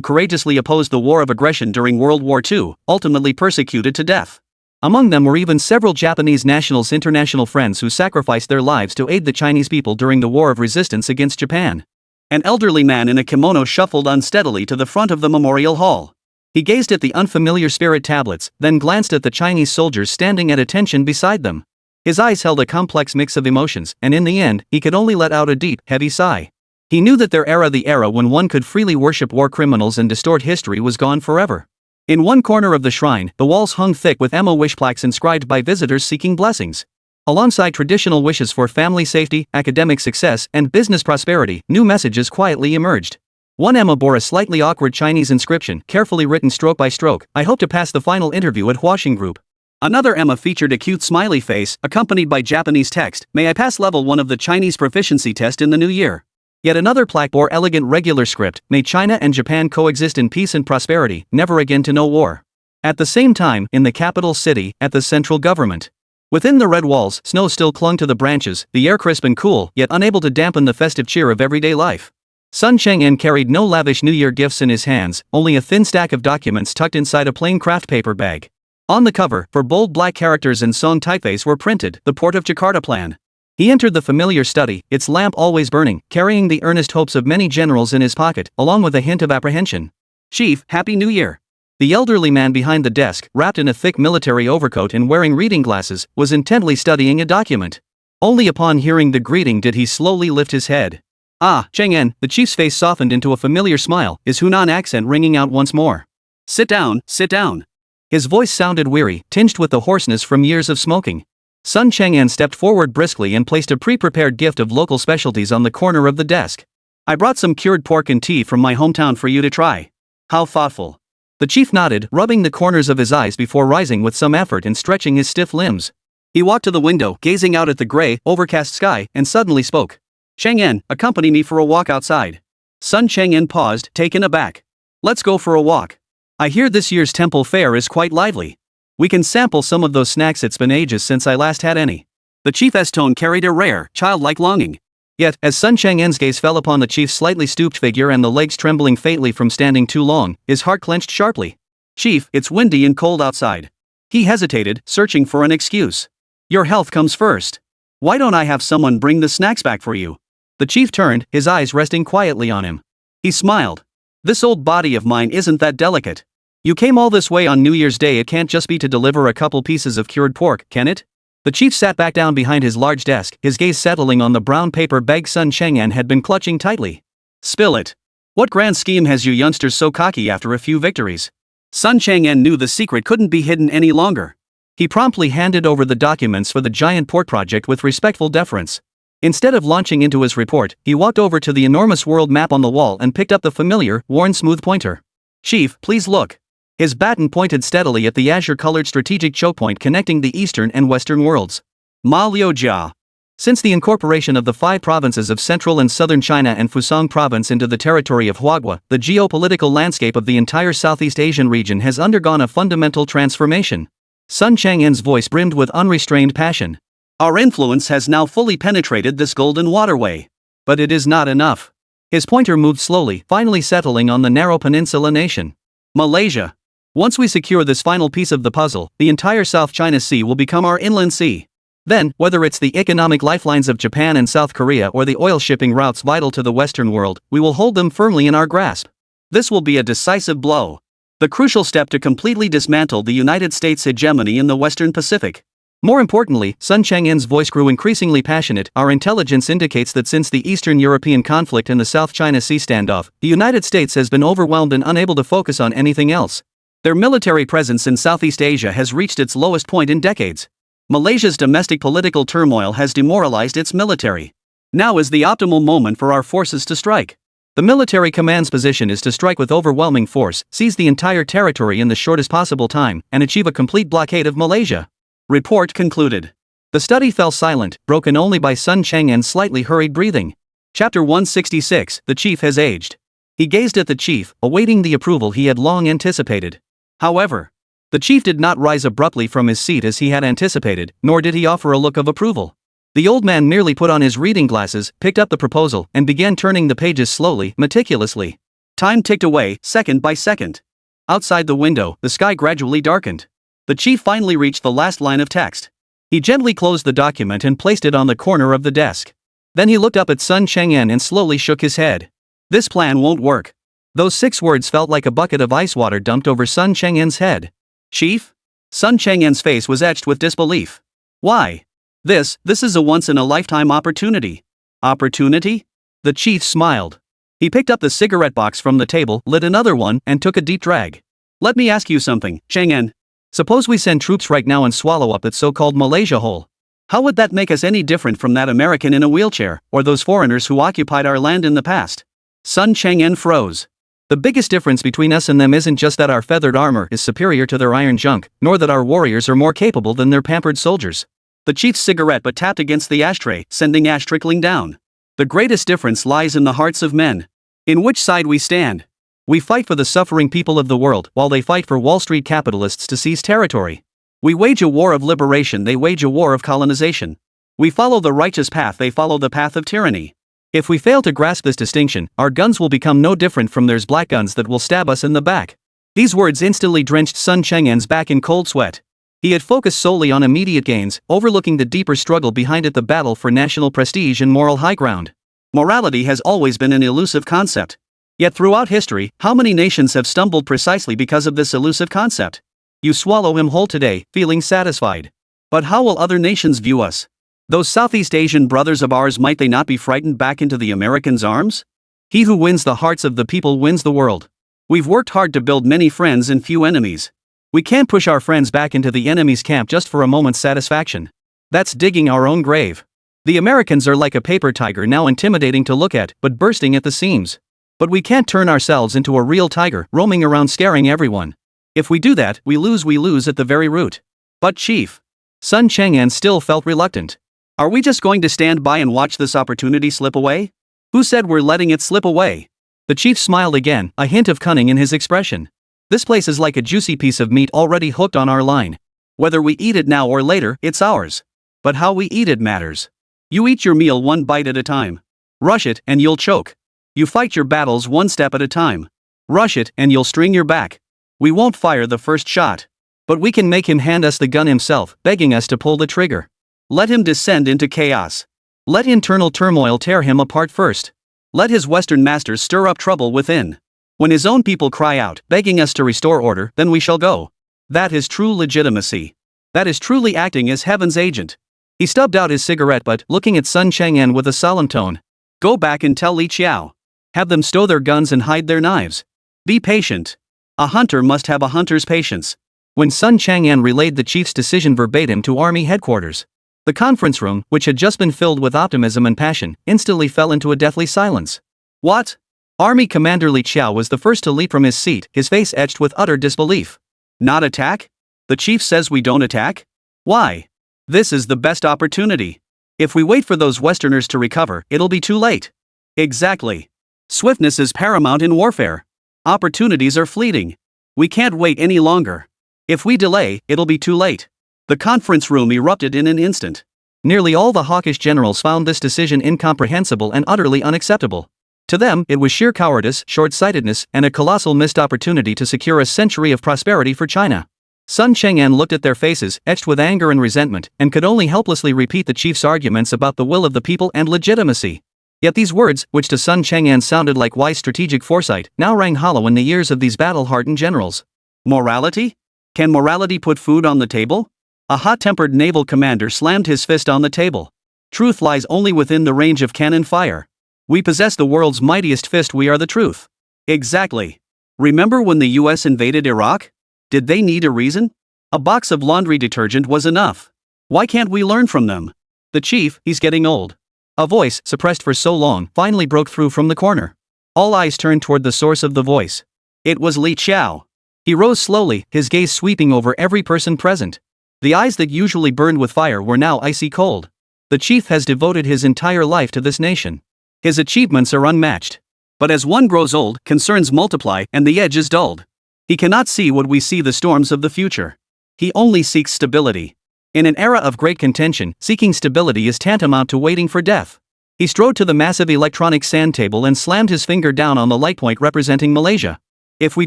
courageously opposed the war of aggression during World War II, ultimately persecuted to death. Among them were even several Japanese nationals' international friends who sacrificed their lives to aid the Chinese people during the War of Resistance against Japan. An elderly man in a kimono shuffled unsteadily to the front of the memorial hall. He gazed at the unfamiliar spirit tablets, then glanced at the Chinese soldiers standing at attention beside them. His eyes held a complex mix of emotions, and in the end, he could only let out a deep, heavy sigh. He knew that their era, the era when one could freely worship war criminals and distort history, was gone forever. In one corner of the shrine, the walls hung thick with Emma wish plaques inscribed by visitors seeking blessings. Alongside traditional wishes for family safety, academic success, and business prosperity, new messages quietly emerged. One Emma bore a slightly awkward Chinese inscription, carefully written stroke by stroke: "I hope to pass the final interview at Huaxing Group." Another Emma featured a cute smiley face, accompanied by Japanese text: "May I pass level 1 of the Chinese proficiency test in the new year." Yet another plaque bore elegant regular script: "May China and Japan coexist in peace and prosperity, never again to know war." At the same time, in the capital city, at the central government. Within the red walls, snow still clung to the branches, the air crisp and cool, yet unable to dampen the festive cheer of everyday life. Sun Chang'an carried no lavish New Year gifts in his hands, only a thin stack of documents tucked inside a plain craft paper bag. On the cover, for bold black characters and Song typeface, were printed: "The Port of Jakarta Plan." He entered the familiar study, its lamp always burning, carrying the earnest hopes of many generals in his pocket, along with a hint of apprehension. "Chief, Happy New Year." The elderly man behind the desk, wrapped in a thick military overcoat and wearing reading glasses, was intently studying a document. Only upon hearing the greeting did he slowly lift his head. "Ah, Chang'an," the chief's face softened into a familiar smile, his Hunan accent ringing out once more. Sit down, sit down." His voice sounded weary, tinged with the hoarseness from years of smoking. Sun Chang'an stepped forward briskly and placed a pre-prepared gift of local specialties on the corner of the desk. "I brought some cured pork and tea from my hometown for you to try." "How thoughtful." The chief nodded, rubbing the corners of his eyes before rising with some effort and stretching his stiff limbs. He walked to the window, gazing out at the gray, overcast sky, and suddenly spoke. "Chang'an, accompany me for a walk outside." Sun Chang'an paused, taken aback. "Let's go for a walk. I hear this year's temple fair is quite lively. We can sample some of those snacks. It's been ages since I last had any." The chief's tone carried a rare, childlike longing. Yet, as Sun Chang'an's gaze fell upon the chief's slightly stooped figure and the legs trembling faintly from standing too long, his heart clenched sharply. "Chief, it's windy and cold outside." He hesitated, searching for an excuse. "Your health comes first. Why don't I have someone bring the snacks back for you?" The chief turned, his eyes resting quietly on him. He smiled. "This old body of mine isn't that delicate. You came all this way on New Year's Day. It can't just be to deliver a couple pieces of cured pork, can it?" The chief sat back down behind his large desk, his gaze settling on the brown paper bag Sun Chang'an had been clutching tightly. "Spill it. What grand scheme has you youngsters so cocky after a few victories?" Sun Chang'an knew the secret couldn't be hidden any longer. He promptly handed over the documents for the giant port project with respectful deference. Instead of launching into his report, he walked over to the enormous world map on the wall and picked up the familiar, worn smooth pointer. "Chief, please look." His baton pointed steadily at the azure-colored strategic chokepoint connecting the eastern and western worlds. Ma Liu Jia. Since the incorporation of the 5 provinces of central and southern China and Fusang province into the territory of Huaghua, the geopolitical landscape of the entire Southeast Asian region has undergone a fundamental transformation. Sun Chang'an's voice brimmed with unrestrained passion. "Our influence has now fully penetrated this golden waterway. But it is not enough." His pointer moved slowly, finally settling on the narrow peninsula nation. "Malaysia. Once we secure this final piece of the puzzle, the entire South China Sea will become our inland sea. Then, whether it's the economic lifelines of Japan and South Korea or the oil shipping routes vital to the Western world, we will hold them firmly in our grasp. This will be a decisive blow. The crucial step to completely dismantle the United States' hegemony in the Western Pacific." More importantly, Sun Chang'an's voice grew increasingly passionate. "Our intelligence indicates that since the Eastern European conflict and the South China Sea standoff, the United States has been overwhelmed and unable to focus on anything else. Their military presence in Southeast Asia has reached its lowest point in decades. Malaysia's domestic political turmoil has demoralized its military. Now is the optimal moment for our forces to strike. The military command's position is to strike with overwhelming force, seize the entire territory in the shortest possible time, and achieve a complete blockade of Malaysia." Report concluded. The study fell silent, broken only by Sun Chang'an's slightly hurried breathing. Chapter 166, The Chief Has Aged. He gazed at the chief, awaiting the approval he had long anticipated. However, The chief did not rise abruptly from his seat as he had anticipated, nor did he offer a look of approval. The old man merely put on his reading glasses, picked up the proposal, and began turning the pages slowly, meticulously. Time ticked away, second by second. Outside the window, the sky gradually darkened. The chief finally reached the last line of text. He gently closed the document and placed it on the corner of the desk. Then he looked up at Sun Chang'an and slowly shook his head. This plan won't work. Those 6 words felt like a bucket of ice water dumped over Sun Chang'an's head. Chief? Sun Chang'an's face was etched with disbelief. Why? This is a once-in-a-lifetime opportunity. Opportunity? The chief smiled. He picked up the cigarette box from the table, lit another one, and took a deep drag. Let me ask you something, Chang'an. Suppose we send troops right now and swallow up that so-called Malaysia whole. How would that make us any different from that American in a wheelchair, or those foreigners who occupied our land in the past? Sun Chang'an froze. The biggest difference between us and them isn't just that our feathered armor is superior to their iron junk, nor that our warriors are more capable than their pampered soldiers. The chief's cigarette butt tapped against the ashtray, sending ash trickling down. The greatest difference lies in the hearts of men. In which side we stand. We fight for the suffering people of the world, while they fight for Wall Street capitalists to seize territory. We wage a war of liberation, they wage a war of colonization. We follow the righteous path, they follow the path of tyranny. If we fail to grasp this distinction, our guns will become no different from theirs black guns that will stab us in the back. These words instantly drenched Sun Chang'an's back in cold sweat. He had focused solely on immediate gains, overlooking the deeper struggle behind it, the battle for national prestige and moral high ground. Morality has always been an elusive concept. Yet throughout history, how many nations have stumbled precisely because of this elusive concept? You swallow him whole today, feeling satisfied. But how will other nations view us? Those Southeast Asian brothers of ours, might they not be frightened back into the Americans' arms? He who wins the hearts of the people wins the world. We've worked hard to build many friends and few enemies. We can't push our friends back into the enemy's camp just for a moment's satisfaction. That's digging our own grave. The Americans are like a paper tiger, now intimidating to look at, but bursting at the seams. But we can't turn ourselves into a real tiger, roaming around scaring everyone. If we do that, we lose at the very root. But Chief. Sun Chang'an still felt reluctant. Are we just going to stand by and watch this opportunity slip away? Who said we're letting it slip away? The chief smiled again, a hint of cunning in his expression. This place is like a juicy piece of meat already hooked on our line. Whether we eat it now or later, it's ours. But how we eat it matters. You eat your meal one bite at a time. Rush it, and you'll choke. You fight your battles one step at a time. Rush it, and you'll string your back. We won't fire the first shot. But we can make him hand us the gun himself, begging us to pull the trigger. Let him descend into chaos. Let internal turmoil tear him apart first. Let his Western masters stir up trouble within. When his own people cry out, begging us to restore order, then we shall go. That is true legitimacy. That is truly acting as heaven's agent. He stubbed out his cigarette butt, looking at Sun Chang'an with a solemn tone. Go back and tell Li Qiao. Have them stow their guns and hide their knives. Be patient. A hunter must have a hunter's patience. When Sun Chang'an relayed the chief's decision verbatim to army headquarters, the conference room, which had just been filled with optimism and passion, instantly fell into a deathly silence. What? Army Commander Li Qiao was the first to leap from his seat, his face etched with utter disbelief. Not attack? The chief says we don't attack? Why? This is the best opportunity. If we wait for those Westerners to recover, it'll be too late. Exactly. Swiftness is paramount in warfare. Opportunities are fleeting. We can't wait any longer. If we delay, it'll be too late. The conference room erupted in an instant. Nearly all the hawkish generals found this decision incomprehensible and utterly unacceptable. To them, it was sheer cowardice, short-sightedness, and a colossal missed opportunity to secure a century of prosperity for China. Sun Chang'an looked at their faces, etched with anger and resentment, and could only helplessly repeat the chief's arguments about the will of the people and legitimacy. Yet these words, which to Sun Chang'an sounded like wise strategic foresight, now rang hollow in the ears of these battle-hardened generals. Morality? Can morality put food on the table? A hot-tempered naval commander slammed his fist on the table. Truth lies only within the range of cannon fire. We possess the world's mightiest fist, we are the truth. Exactly. Remember when the US invaded Iraq? Did they need a reason? A box of laundry detergent was enough. Why can't we learn from them? The chief, he's getting old. A voice, suppressed for so long, finally broke through from the corner. All eyes turned toward the source of the voice. It was Li Qiao. He rose slowly, his gaze sweeping over every person present. The eyes that usually burned with fire were now icy cold. The chief has devoted his entire life to this nation. His achievements are unmatched. But as one grows old, concerns multiply and the edge is dulled. He cannot see what we see, the storms of the future. He only seeks stability. In an era of great contention, seeking stability is tantamount to waiting for death. He strode to the massive electronic sand table and slammed his finger down on the light point representing Malaysia. If we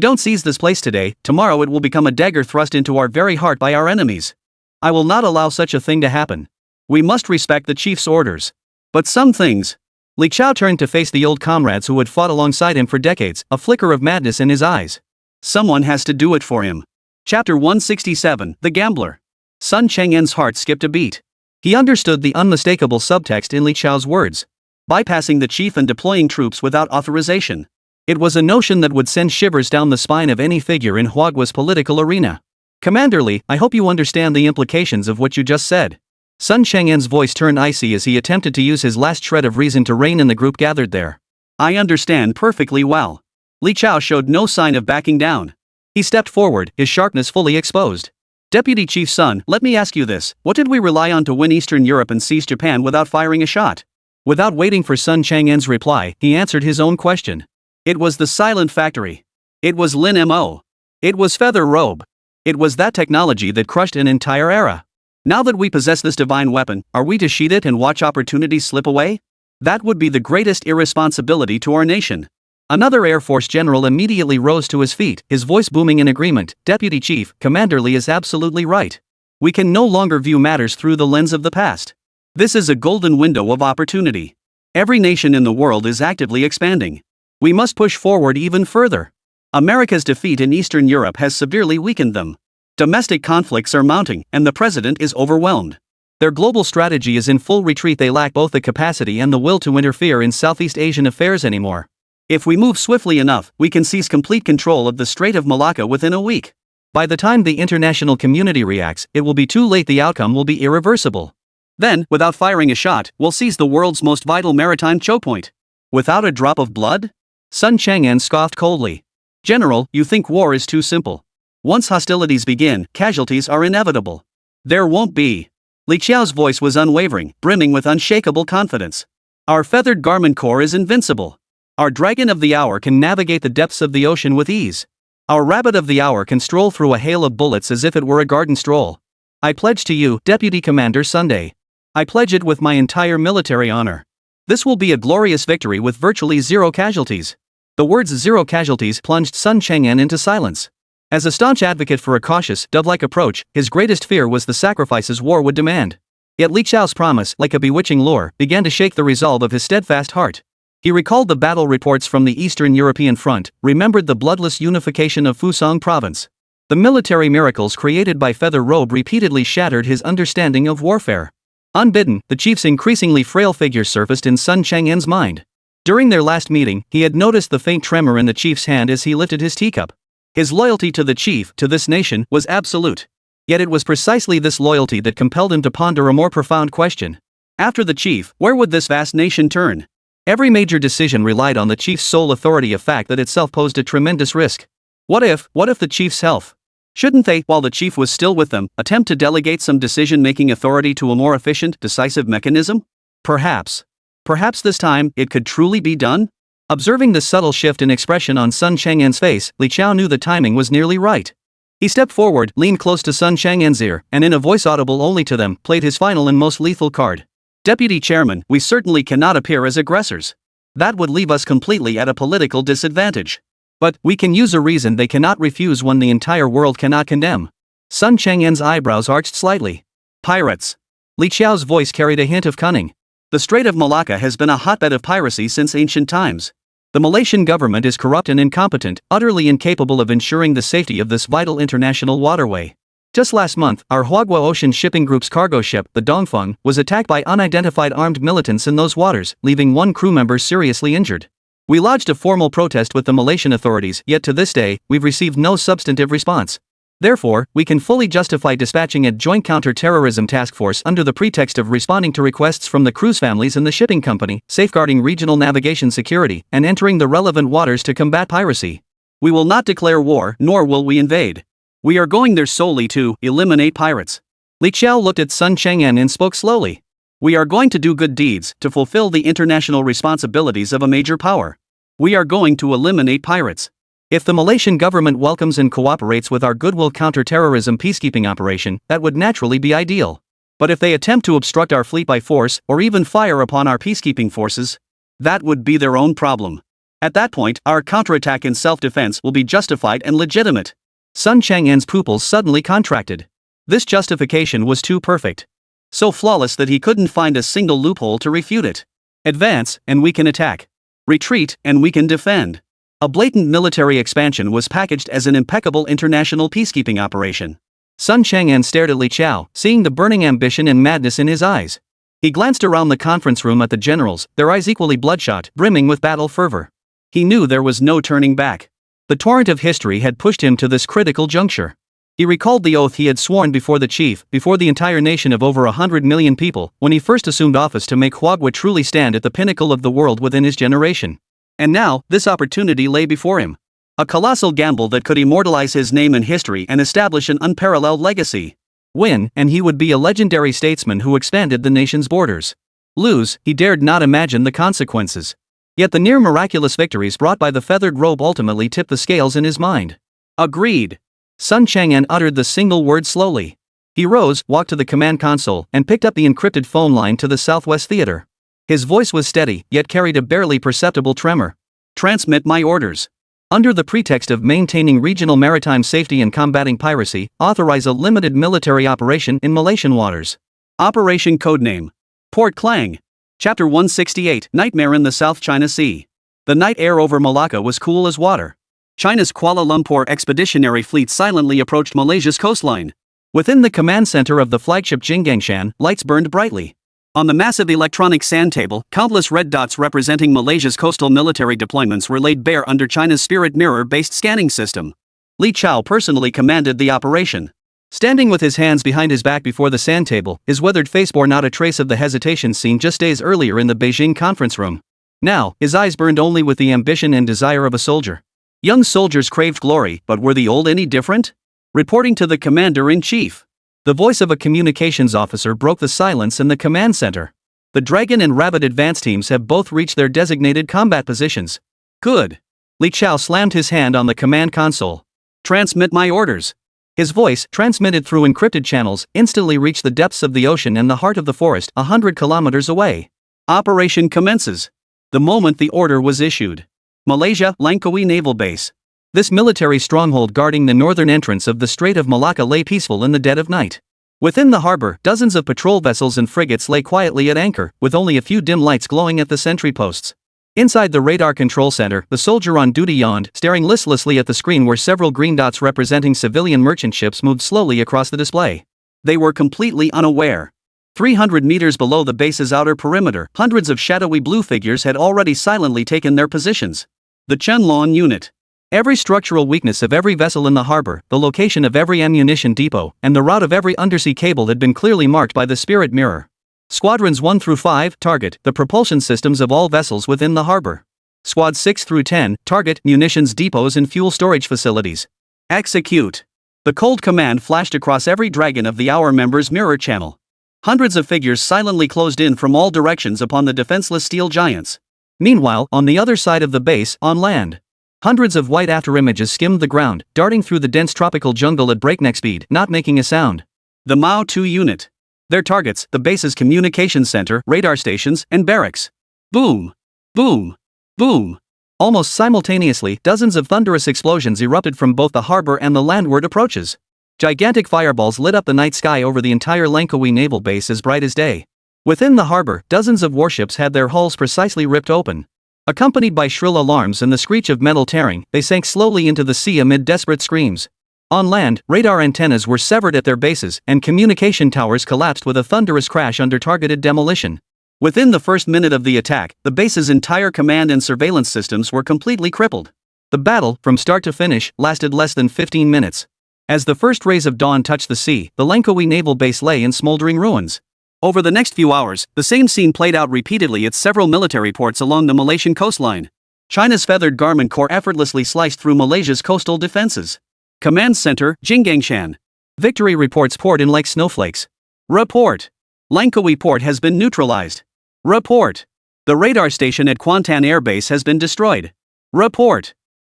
don't seize this place today, tomorrow it will become a dagger thrust into our very heart by our enemies. I will not allow such a thing to happen. We must respect the chief's orders. But some things. Li Chao turned to face the old comrades who had fought alongside him for decades, a flicker of madness in his eyes. Someone has to do it for him. Chapter 167, The Gambler. Sun Chang'en's heart skipped a beat. He understood the unmistakable subtext in Li Chao's words. Bypassing the chief and deploying troops without authorization. It was a notion that would send shivers down the spine of any figure in Huagua's political arena. Commander Li, I hope you understand the implications of what you just said. Sun Chang'en's voice turned icy as he attempted to use his last shred of reason to rein in the group gathered there. I understand perfectly well. Li Chao showed no sign of backing down. He stepped forward, his sharpness fully exposed. Deputy Chief Sun, let me ask you this, what did we rely on to win Eastern Europe and seize Japan without firing a shot? Without waiting for Sun Chang'en's reply, he answered his own question. It was the silent factory. It was Lin Mo. It was Feather Robe. It was that technology that crushed an entire era. Now that we possess this divine weapon, are we to sheath it and watch opportunities slip away? That would be the greatest irresponsibility to our nation. Another Air Force general immediately rose to his feet, his voice booming in agreement. Deputy Chief, Commander Li is absolutely right. We can no longer view matters through the lens of the past. This is a golden window of opportunity. Every nation in the world is actively expanding. We must push forward even further. America's defeat in Eastern Europe has severely weakened them. Domestic conflicts are mounting, and the president is overwhelmed. Their global strategy is in full retreat. They lack both the capacity and the will to interfere in Southeast Asian affairs anymore. If we move swiftly enough, we can seize complete control of the Strait of Malacca within a week. By the time the international community reacts, it will be too late. The outcome will be irreversible. Then, without firing a shot, we'll seize the world's most vital maritime choke point. Without a drop of blood? Sun Chang'en scoffed coldly. General, you think war is too simple. Once hostilities begin, casualties are inevitable. There won't be. Li Qiao's voice was unwavering, brimming with unshakable confidence. Our feathered garment corps is invincible. Our dragon of the hour can navigate the depths of the ocean with ease. Our rabbit of the hour can stroll through a hail of bullets as if it were a garden stroll. I pledge to you, Deputy Commander Sunday. I pledge it with my entire military honor. This will be a glorious victory with virtually zero casualties. The words zero casualties plunged Sun Chang'en into silence. As a staunch advocate for a cautious, dove-like approach, his greatest fear was the sacrifices war would demand. Yet Li Qiao's promise, like a bewitching lure, began to shake the resolve of his steadfast heart. He recalled the battle reports from the Eastern European front, remembered the bloodless unification of Fusang province. The military miracles created by Feather Robe repeatedly shattered his understanding of warfare. Unbidden, the chief's increasingly frail figure surfaced in Sun Chang'en's mind. During their last meeting, he had noticed the faint tremor in the chief's hand as he lifted his teacup. His loyalty to the chief, to this nation, was absolute. Yet it was precisely this loyalty that compelled him to ponder a more profound question. After the chief, where would this vast nation turn? Every major decision relied on the chief's sole authority, a fact that itself posed a tremendous risk. What if the chief's health? Shouldn't they, while the chief was still with them, attempt to delegate some decision-making authority to a more efficient, decisive mechanism? Perhaps. Perhaps this time, it could truly be done? Observing the subtle shift in expression on Sun Chang'en's face, Li Qiao knew the timing was nearly right. He stepped forward, leaned close to Sun Chang'en's ear, and in a voice audible only to them, played his final and most lethal card. Deputy Chairman, we certainly cannot appear as aggressors. That would leave us completely at a political disadvantage. But we can use a reason they cannot refuse, one the entire world cannot condemn. Sun Chang'en's eyebrows arched slightly. Pirates. Li Qiao's voice carried a hint of cunning. The Strait of Malacca has been a hotbed of piracy since ancient times. The Malaysian government is corrupt and incompetent, utterly incapable of ensuring the safety of this vital international waterway. Just last month, our Huaguo Ocean Shipping Group's cargo ship, the Dongfeng, was attacked by unidentified armed militants in those waters, leaving one crew member seriously injured. We lodged a formal protest with the Malaysian authorities, yet to this day, we've received no substantive response. Therefore, we can fully justify dispatching a joint counter-terrorism task force under the pretext of responding to requests from the cruise families and the shipping company, safeguarding regional navigation security, and entering the relevant waters to combat piracy. We will not declare war, nor will we invade. We are going there solely to eliminate pirates. Li Qiao looked at Sun Chang'en and spoke slowly. We are going to do good deeds, to fulfill the international responsibilities of a major power. We are going to eliminate pirates. If the Malaysian government welcomes and cooperates with our goodwill counter-terrorism peacekeeping operation, that would naturally be ideal. But if they attempt to obstruct our fleet by force, or even fire upon our peacekeeping forces, that would be their own problem. At that point, our counterattack in self-defense will be justified and legitimate. Sun Chang'an's pupils suddenly contracted. This justification was too perfect. So flawless that he couldn't find a single loophole to refute it. Advance, and we can attack. Retreat, and we can defend. A blatant military expansion was packaged as an impeccable international peacekeeping operation. Sun Chang'an stared at Li Chao, seeing the burning ambition and madness in his eyes. He glanced around the conference room at the generals, their eyes equally bloodshot, brimming with battle fervor. He knew there was no turning back. The torrent of history had pushed him to this critical juncture. He recalled the oath he had sworn before the chief, before the entire nation of over 100 million people, when he first assumed office to make Huagua truly stand at the pinnacle of the world within his generation. And now, this opportunity lay before him. A colossal gamble that could immortalize his name in history and establish an unparalleled legacy. Win, and he would be a legendary statesman who expanded the nation's borders. Lose, he dared not imagine the consequences. Yet the near-miraculous victories brought by the feathered robe ultimately tipped the scales in his mind. Agreed. Sun Chang'an uttered the single word slowly. He rose, walked to the command console, and picked up the encrypted phone line to the Southwest Theater. His voice was steady, yet carried a barely perceptible tremor. Transmit my orders. Under the pretext of maintaining regional maritime safety and combating piracy, authorize a limited military operation in Malaysian waters. Operation Codename Port Klang. Chapter 168, Nightmare in the South China Sea. The night air over Malacca was cool as water. China's Kuala Lumpur Expeditionary Fleet silently approached Malaysia's coastline. Within the command center of the flagship Jinggangshan, lights burned brightly. On the massive electronic sand table, countless red dots representing Malaysia's coastal military deployments were laid bare under China's Spirit Mirror-based scanning system. Li Chao personally commanded the operation. Standing with his hands behind his back before the sand table, his weathered face bore not a trace of the hesitation seen just days earlier in the Beijing conference room. Now, his eyes burned only with the ambition and desire of a soldier. Young soldiers craved glory, but were the old any different? Reporting to the commander-in-chief. The voice of a communications officer broke the silence in the command center. The Dragon and Rabbit advance teams have both reached their designated combat positions. Good. Li Chao slammed his hand on the command console. Transmit my orders. His voice, transmitted through encrypted channels, instantly reached the depths of the ocean and the heart of the forest, 100 kilometers away. Operation commences. The moment the order was issued. Malaysia, Langkawi Naval Base. This military stronghold guarding the northern entrance of the Strait of Malacca lay peaceful in the dead of night. Within the harbor, dozens of patrol vessels and frigates lay quietly at anchor, with only a few dim lights glowing at the sentry posts. Inside the radar control center, the soldier on duty yawned, staring listlessly at the screen where several green dots representing civilian merchant ships moved slowly across the display. They were completely unaware. 300 meters below the base's outer perimeter, hundreds of shadowy blue figures had already silently taken their positions. The Chenlong Unit. Every structural weakness of every vessel in the harbor, the location of every ammunition depot, and the route of every undersea cable had been clearly marked by the Spirit Mirror. Squadrons 1 through 5, target the propulsion systems of all vessels within the harbor. Squad 6 through 10, target munitions depots and fuel storage facilities. Execute. The cold command flashed across every Dragon of the Hour member's mirror channel. Hundreds of figures silently closed in from all directions upon the defenseless steel giants. Meanwhile, on the other side of the base, on land, hundreds of white afterimages skimmed the ground, darting through the dense tropical jungle at breakneck speed, not making a sound. The Mao 2 unit. Their targets, the base's communications center, radar stations, and barracks. Boom! Boom! Boom! Almost simultaneously, dozens of thunderous explosions erupted from both the harbor and the landward approaches. Gigantic fireballs lit up the night sky over the entire Langkawi naval base as bright as day. Within the harbor, dozens of warships had their hulls precisely ripped open. Accompanied by shrill alarms and the screech of metal tearing, they sank slowly into the sea amid desperate screams. On land, radar antennas were severed at their bases, and communication towers collapsed with a thunderous crash under targeted demolition. Within the first minute of the attack, the base's entire command and surveillance systems were completely crippled. The battle, from start to finish, lasted less than 15 minutes. As the first rays of dawn touched the sea, the Langkawi naval base lay in smoldering ruins. Over the next few hours, the same scene played out repeatedly at several military ports along the Malaysian coastline. China's feathered garment corps effortlessly sliced through Malaysia's coastal defenses. Command Center, Jinggangshan. Victory reports poured in like snowflakes. Report. Langkawi Port has been neutralized. Report. The radar station at Kuantan Air Base has been destroyed. Report.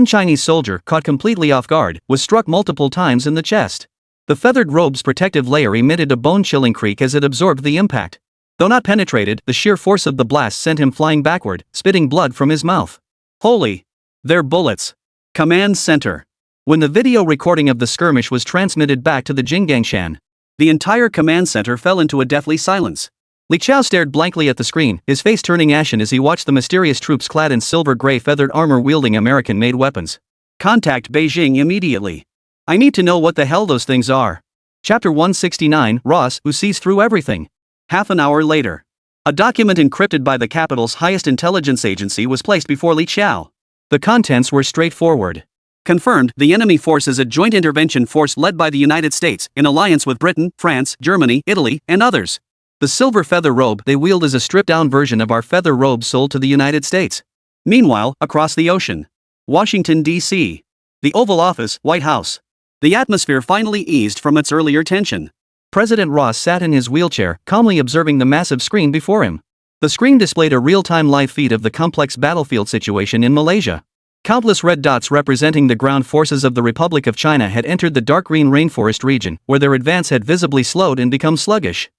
One Chinese soldier, caught completely off guard, was struck multiple times in the chest. The feathered robe's protective layer emitted a bone-chilling creak as it absorbed the impact. Though not penetrated, the sheer force of the blast sent him flying backward, spitting blood from his mouth. Holy! They're bullets. Command Center. When the video recording of the skirmish was transmitted back to the Jinggangshan, the entire command center fell into a deathly silence. Li Chao stared blankly at the screen, his face turning ashen as he watched the mysterious troops clad in silver-gray feathered armor wielding American-made weapons. Contact Beijing immediately. I need to know what the hell those things are. Chapter 169, Ross, who sees through everything. Half an hour later. A document encrypted by the capital's highest intelligence agency was placed before Li Chao. The contents were straightforward. Confirmed, the enemy force is a joint intervention force led by the United States, in alliance with Britain, France, Germany, Italy, and others. The silver feather robe they wield is a stripped-down version of our feather robe sold to the United States. Meanwhile, across the ocean. Washington, D.C. The Oval Office, White House. The atmosphere finally eased from its earlier tension. President Ross sat in his wheelchair, calmly observing the massive screen before him. The screen displayed a real-time live feed of the complex battlefield situation in Malaysia. Countless red dots representing the ground forces of the Republic of China had entered the dark green rainforest region, where their advance had visibly slowed and become sluggish.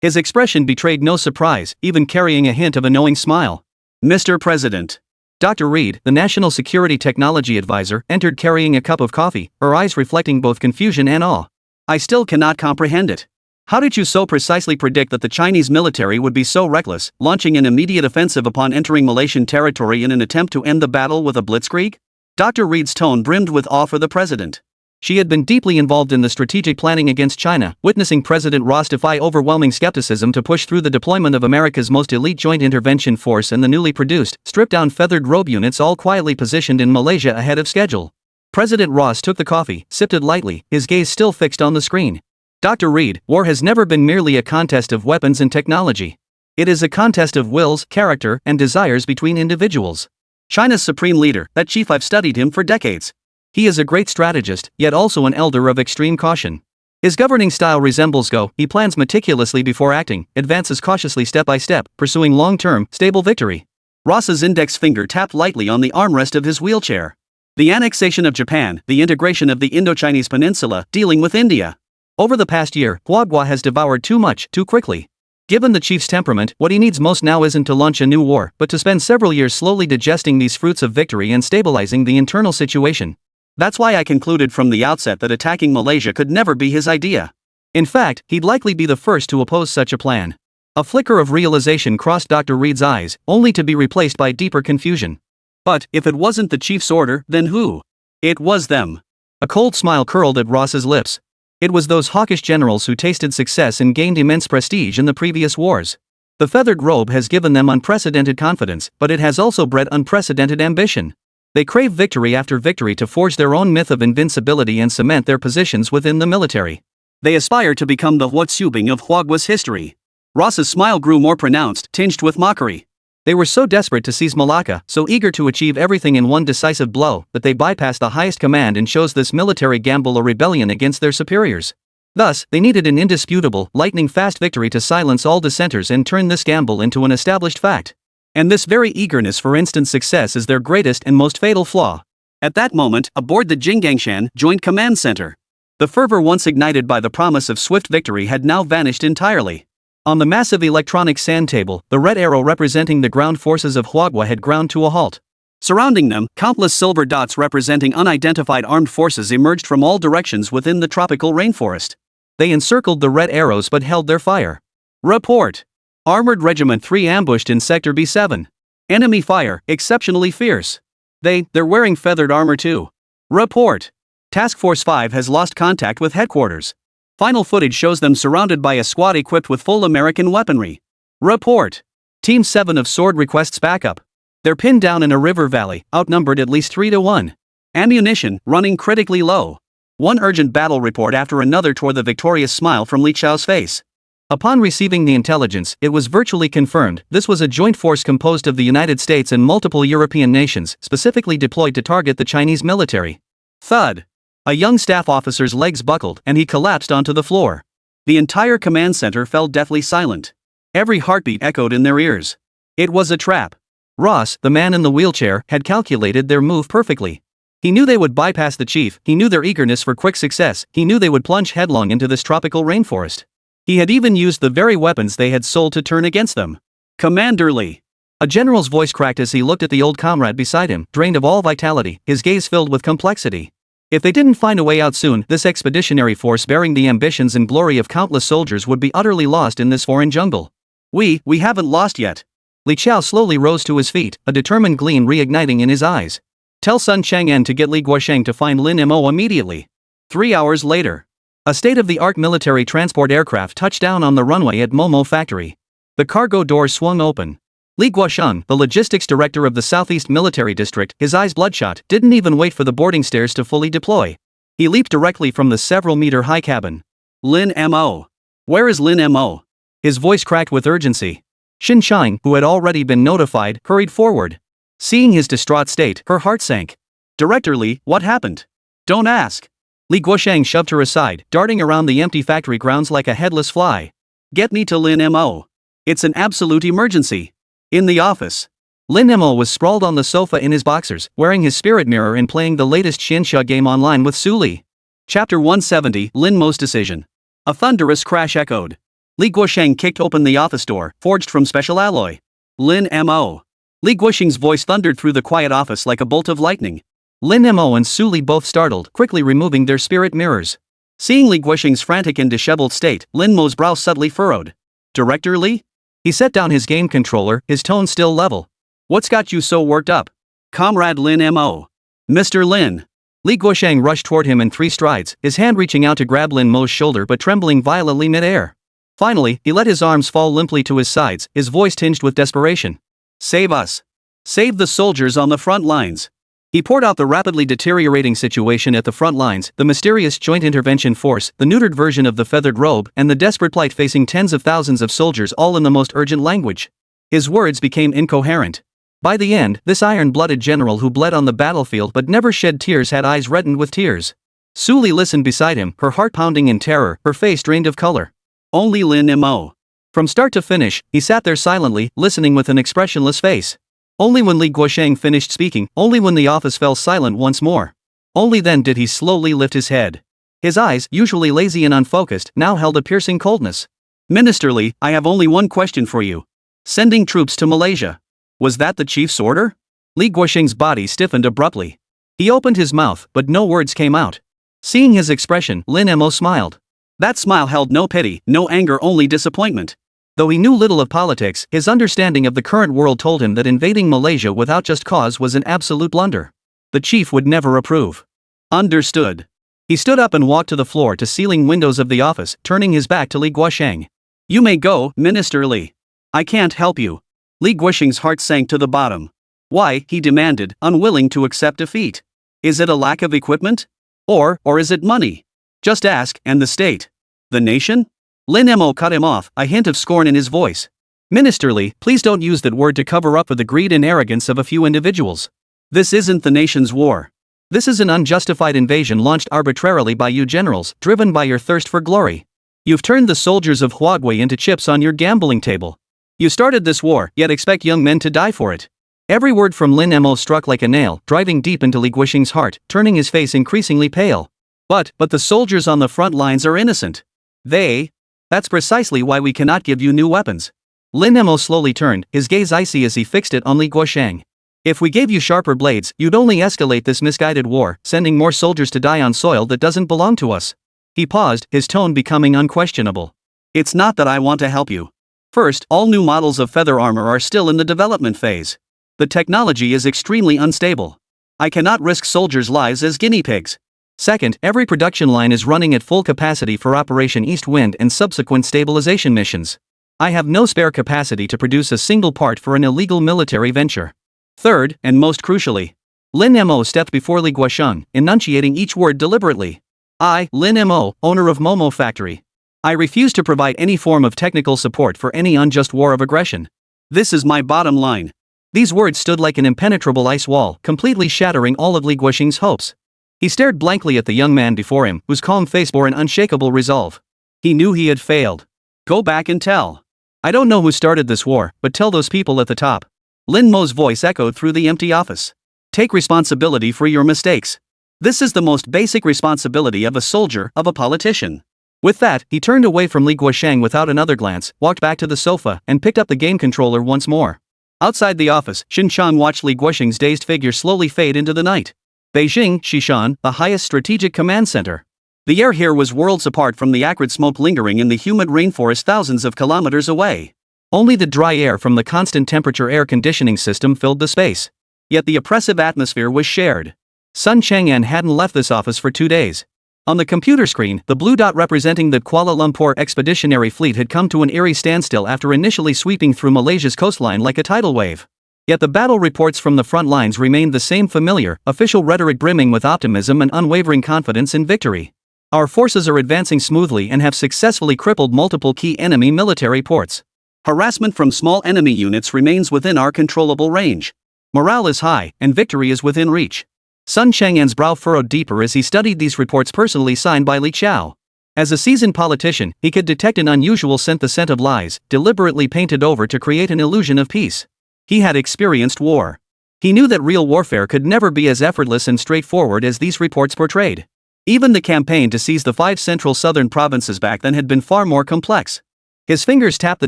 His expression betrayed no surprise, even carrying a hint of a knowing smile. Mr. President. Dr. Reed, the National Security Technology Advisor, entered carrying a cup of coffee, her eyes reflecting both confusion and awe. I still cannot comprehend it. How did you so precisely predict that the Chinese military would be so reckless, launching an immediate offensive upon entering Malaysian territory in an attempt to end the battle with a blitzkrieg? Dr. Reed's tone brimmed with awe for the president. She had been deeply involved in the strategic planning against China, witnessing President Ross defy overwhelming skepticism to push through the deployment of America's most elite joint intervention force and the newly produced, stripped-down feathered robe units all quietly positioned in Malaysia ahead of schedule. President Ross took the coffee, sipped it lightly, his gaze still fixed on the screen. Dr. Reed, war has never been merely a contest of weapons and technology. It is a contest of wills, character, and desires between individuals. China's supreme leader, that chief, I've studied him for decades. He is a great strategist, yet also an elder of extreme caution. His governing style resembles Go, he plans meticulously before acting, advances cautiously step by step, pursuing long-term, stable victory. Ross's index finger tapped lightly on the armrest of his wheelchair. The annexation of Japan, the integration of the Indo-Chinese peninsula, dealing with India. Over the past year, Guagua has devoured too much, too quickly. Given the chief's temperament, what he needs most now isn't to launch a new war, but to spend several years slowly digesting these fruits of victory and stabilizing the internal situation. That's why I concluded from the outset that attacking Malaysia could never be his idea. In fact, he'd likely be the first to oppose such a plan. A flicker of realization crossed Dr. Reed's eyes, only to be replaced by deeper confusion. But, if it wasn't the chief's order, then who? It was them. A cold smile curled at Ross's lips. It was those hawkish generals who tasted success and gained immense prestige in the previous wars. The feathered robe has given them unprecedented confidence, but it has also bred unprecedented ambition. They crave victory after victory to forge their own myth of invincibility and cement their positions within the military. They aspire to become the Huatsubing of Huagua's history. Ross's smile grew more pronounced, tinged with mockery. They were so desperate to seize Malacca, so eager to achieve everything in one decisive blow, that they bypassed the highest command and chose this military gamble a rebellion against their superiors. Thus, they needed an indisputable, lightning-fast victory to silence all dissenters and turn this gamble into an established fact. And this very eagerness for instant success is their greatest and most fatal flaw. At that moment, aboard the Jinggangshan Joint Command Center, the fervor once ignited by the promise of swift victory had now vanished entirely. On the massive electronic sand table, the red arrow representing the ground forces of Huagua had ground to a halt. Surrounding them, countless silver dots representing unidentified armed forces emerged from all directions within the tropical rainforest. They encircled the red arrows but held their fire. Report. Armored Regiment 3 ambushed in Sector B7. Enemy fire, exceptionally fierce. They're wearing feathered armor too. Report. Task Force 5 has lost contact with headquarters. Final footage shows them surrounded by a squad equipped with full American weaponry. Report. Team 7 of Sword requests backup. They're pinned down in a river valley, outnumbered at least 3-1. Ammunition, running critically low. One urgent battle report after another tore the victorious smile from Li Chao's face. Upon receiving the intelligence, it was virtually confirmed this was a joint force composed of the United States and multiple European nations, specifically deployed to target the Chinese military. Thud. A young staff officer's legs buckled and he collapsed onto the floor. The entire command center fell deathly silent. Every heartbeat echoed in their ears. It was a trap. Ross, the man in the wheelchair, had calculated their move perfectly. He knew they would bypass the chief, he knew their eagerness for quick success, he knew they would plunge headlong into this tropical rainforest. He had even used the very weapons they had sold to turn against them. Commander Li. A general's voice cracked as he looked at the old comrade beside him, drained of all vitality, his gaze filled with complexity. If they didn't find a way out soon, this expeditionary force bearing the ambitions and glory of countless soldiers would be utterly lost in this foreign jungle. We haven't lost yet. Li Chao slowly rose to his feet, a determined gleam reigniting in his eyes. Tell Sun Chang'an to get Li Guosheng to find Lin Mo immediately. 3 hours later. A state-of-the-art military transport aircraft touched down on the runway at Momo Factory. The cargo doors swung open. Li Guosheng, the logistics director of the Southeast Military District, his eyes bloodshot, didn't even wait for the boarding stairs to fully deploy. He leaped directly from the several-meter-high cabin. Lin Mo. Where is Lin Mo? His voice cracked with urgency. Xin Shang, who had already been notified, hurried forward. Seeing his distraught state, her heart sank. Director Li, what happened? Don't ask. Li Guosheng shoved her aside, darting around the empty factory grounds like a headless fly. Get me to Lin Mo. It's an absolute emergency. In the office. Lin Mo was sprawled on the sofa in his boxers, wearing his spirit mirror and playing the latest Xianxia game online with Su Li. Chapter 170, Lin Mo's decision. A thunderous crash echoed. Li Guosheng kicked open the office door, forged from special alloy. Lin Mo. Li Guosheng's voice thundered through the quiet office like a bolt of lightning. Lin Mo and Su Li both startled, quickly removing their spirit mirrors. Seeing Li Guosheng's frantic and disheveled state, Lin Mo's brow subtly furrowed. Director Li? He set down his game controller, his tone still level. What's got you so worked up? Comrade Lin Mo. Mr. Lin. Li Guosheng rushed toward him in 3 strides, his hand reaching out to grab Lin Mo's shoulder but trembling violently mid-air. Finally, he let his arms fall limply to his sides, his voice tinged with desperation. Save us. Save the soldiers on the front lines. He poured out the rapidly deteriorating situation at the front lines, the mysterious Joint Intervention Force, the neutered version of the feathered robe, and the desperate plight facing tens of thousands of soldiers all in the most urgent language. His words became incoherent. By the end, this iron-blooded general who bled on the battlefield but never shed tears had eyes reddened with tears. Su Li listened beside him, her heart pounding in terror, her face drained of color. Only Lin Mo. From start to finish, he sat there silently, listening with an expressionless face. Only when Li Guosheng finished speaking, only when the office fell silent once more. Only then did he slowly lift his head. His eyes, usually lazy and unfocused, now held a piercing coldness. Minister Li, I have only one question for you. Sending troops to Malaysia. Was that the chief's order? Li Guosheng's body stiffened abruptly. He opened his mouth, but no words came out. Seeing his expression, Lin Mo smiled. That smile held no pity, no anger, only disappointment. Though he knew little of politics, his understanding of the current world told him that invading Malaysia without just cause was an absolute blunder. The chief would never approve. Understood. He stood up and walked to the floor to ceiling windows of the office, turning his back to Li Guosheng. You may go, Minister Li. I can't help you. Li Guosheng's heart sank to the bottom. Why, he demanded, unwilling to accept defeat. Is it a lack of equipment? Or is it money? Just ask, and the state. The nation? Lin Mo cut him off, a hint of scorn in his voice. Minister Li, please don't use that word to cover up for the greed and arrogance of a few individuals. This isn't the nation's war. This is an unjustified invasion launched arbitrarily by you generals, driven by your thirst for glory. You've turned the soldiers of Huagui into chips on your gambling table. You started this war, yet expect young men to die for it. Every word from Lin Mo struck like a nail, driving deep into Li Guosheng's heart, turning his face increasingly pale. But the soldiers on the front lines are innocent. That's precisely why we cannot give you new weapons. Lin Mo slowly turned, his gaze icy as he fixed it on Li Guosheng. If we gave you sharper blades, you'd only escalate this misguided war, sending more soldiers to die on soil that doesn't belong to us. He paused, his tone becoming unquestionable. It's not that I want to help you. First, all new models of feather armor are still in the development phase. The technology is extremely unstable. I cannot risk soldiers' lives as guinea pigs. Second, every production line is running at full capacity for Operation East Wind and subsequent stabilization missions. I have no spare capacity to produce a single part for an illegal military venture. Third, and most crucially, Lin Mo stepped before Li Guosheng, enunciating each word deliberately. I, Lin Mo, owner of Momo Factory. I refuse to provide any form of technical support for any unjust war of aggression. This is my bottom line. These words stood like an impenetrable ice wall, completely shattering all of Li Guosheng's hopes. He stared blankly at the young man before him, whose calm face bore an unshakable resolve. He knew he had failed. Go back and tell. I don't know who started this war, but tell those people at the top. Lin Mo's voice echoed through the empty office. Take responsibility for your mistakes. This is the most basic responsibility of a soldier, of a politician. With that, he turned away from Li Guosheng without another glance, walked back to the sofa, and picked up the game controller once more. Outside the office, Xin Chang watched Li Guosheng's dazed figure slowly fade into the night. Beijing, Xishan, the highest strategic command center. The air here was worlds apart from the acrid smoke lingering in the humid rainforest thousands of kilometers away. Only the dry air from the constant temperature air conditioning system filled the space. Yet the oppressive atmosphere was shared. Sun Chang'an hadn't left this office for 2 days. On the computer screen, the blue dot representing the Kuala Lumpur Expeditionary Fleet had come to an eerie standstill after initially sweeping through Malaysia's coastline like a tidal wave. Yet the battle reports from the front lines remained the same familiar, official rhetoric brimming with optimism and unwavering confidence in victory. Our forces are advancing smoothly and have successfully crippled multiple key enemy military ports. Harassment from small enemy units remains within our controllable range. Morale is high, and victory is within reach. Sun Chang'an's brow furrowed deeper as he studied these reports personally signed by Li Qiao. As a seasoned politician, he could detect an unusual scent, the scent of lies, deliberately painted over to create an illusion of peace. He had experienced war. He knew that real warfare could never be as effortless and straightforward as these reports portrayed. Even the campaign to seize the 5 central southern provinces back then had been far more complex. His fingers tapped the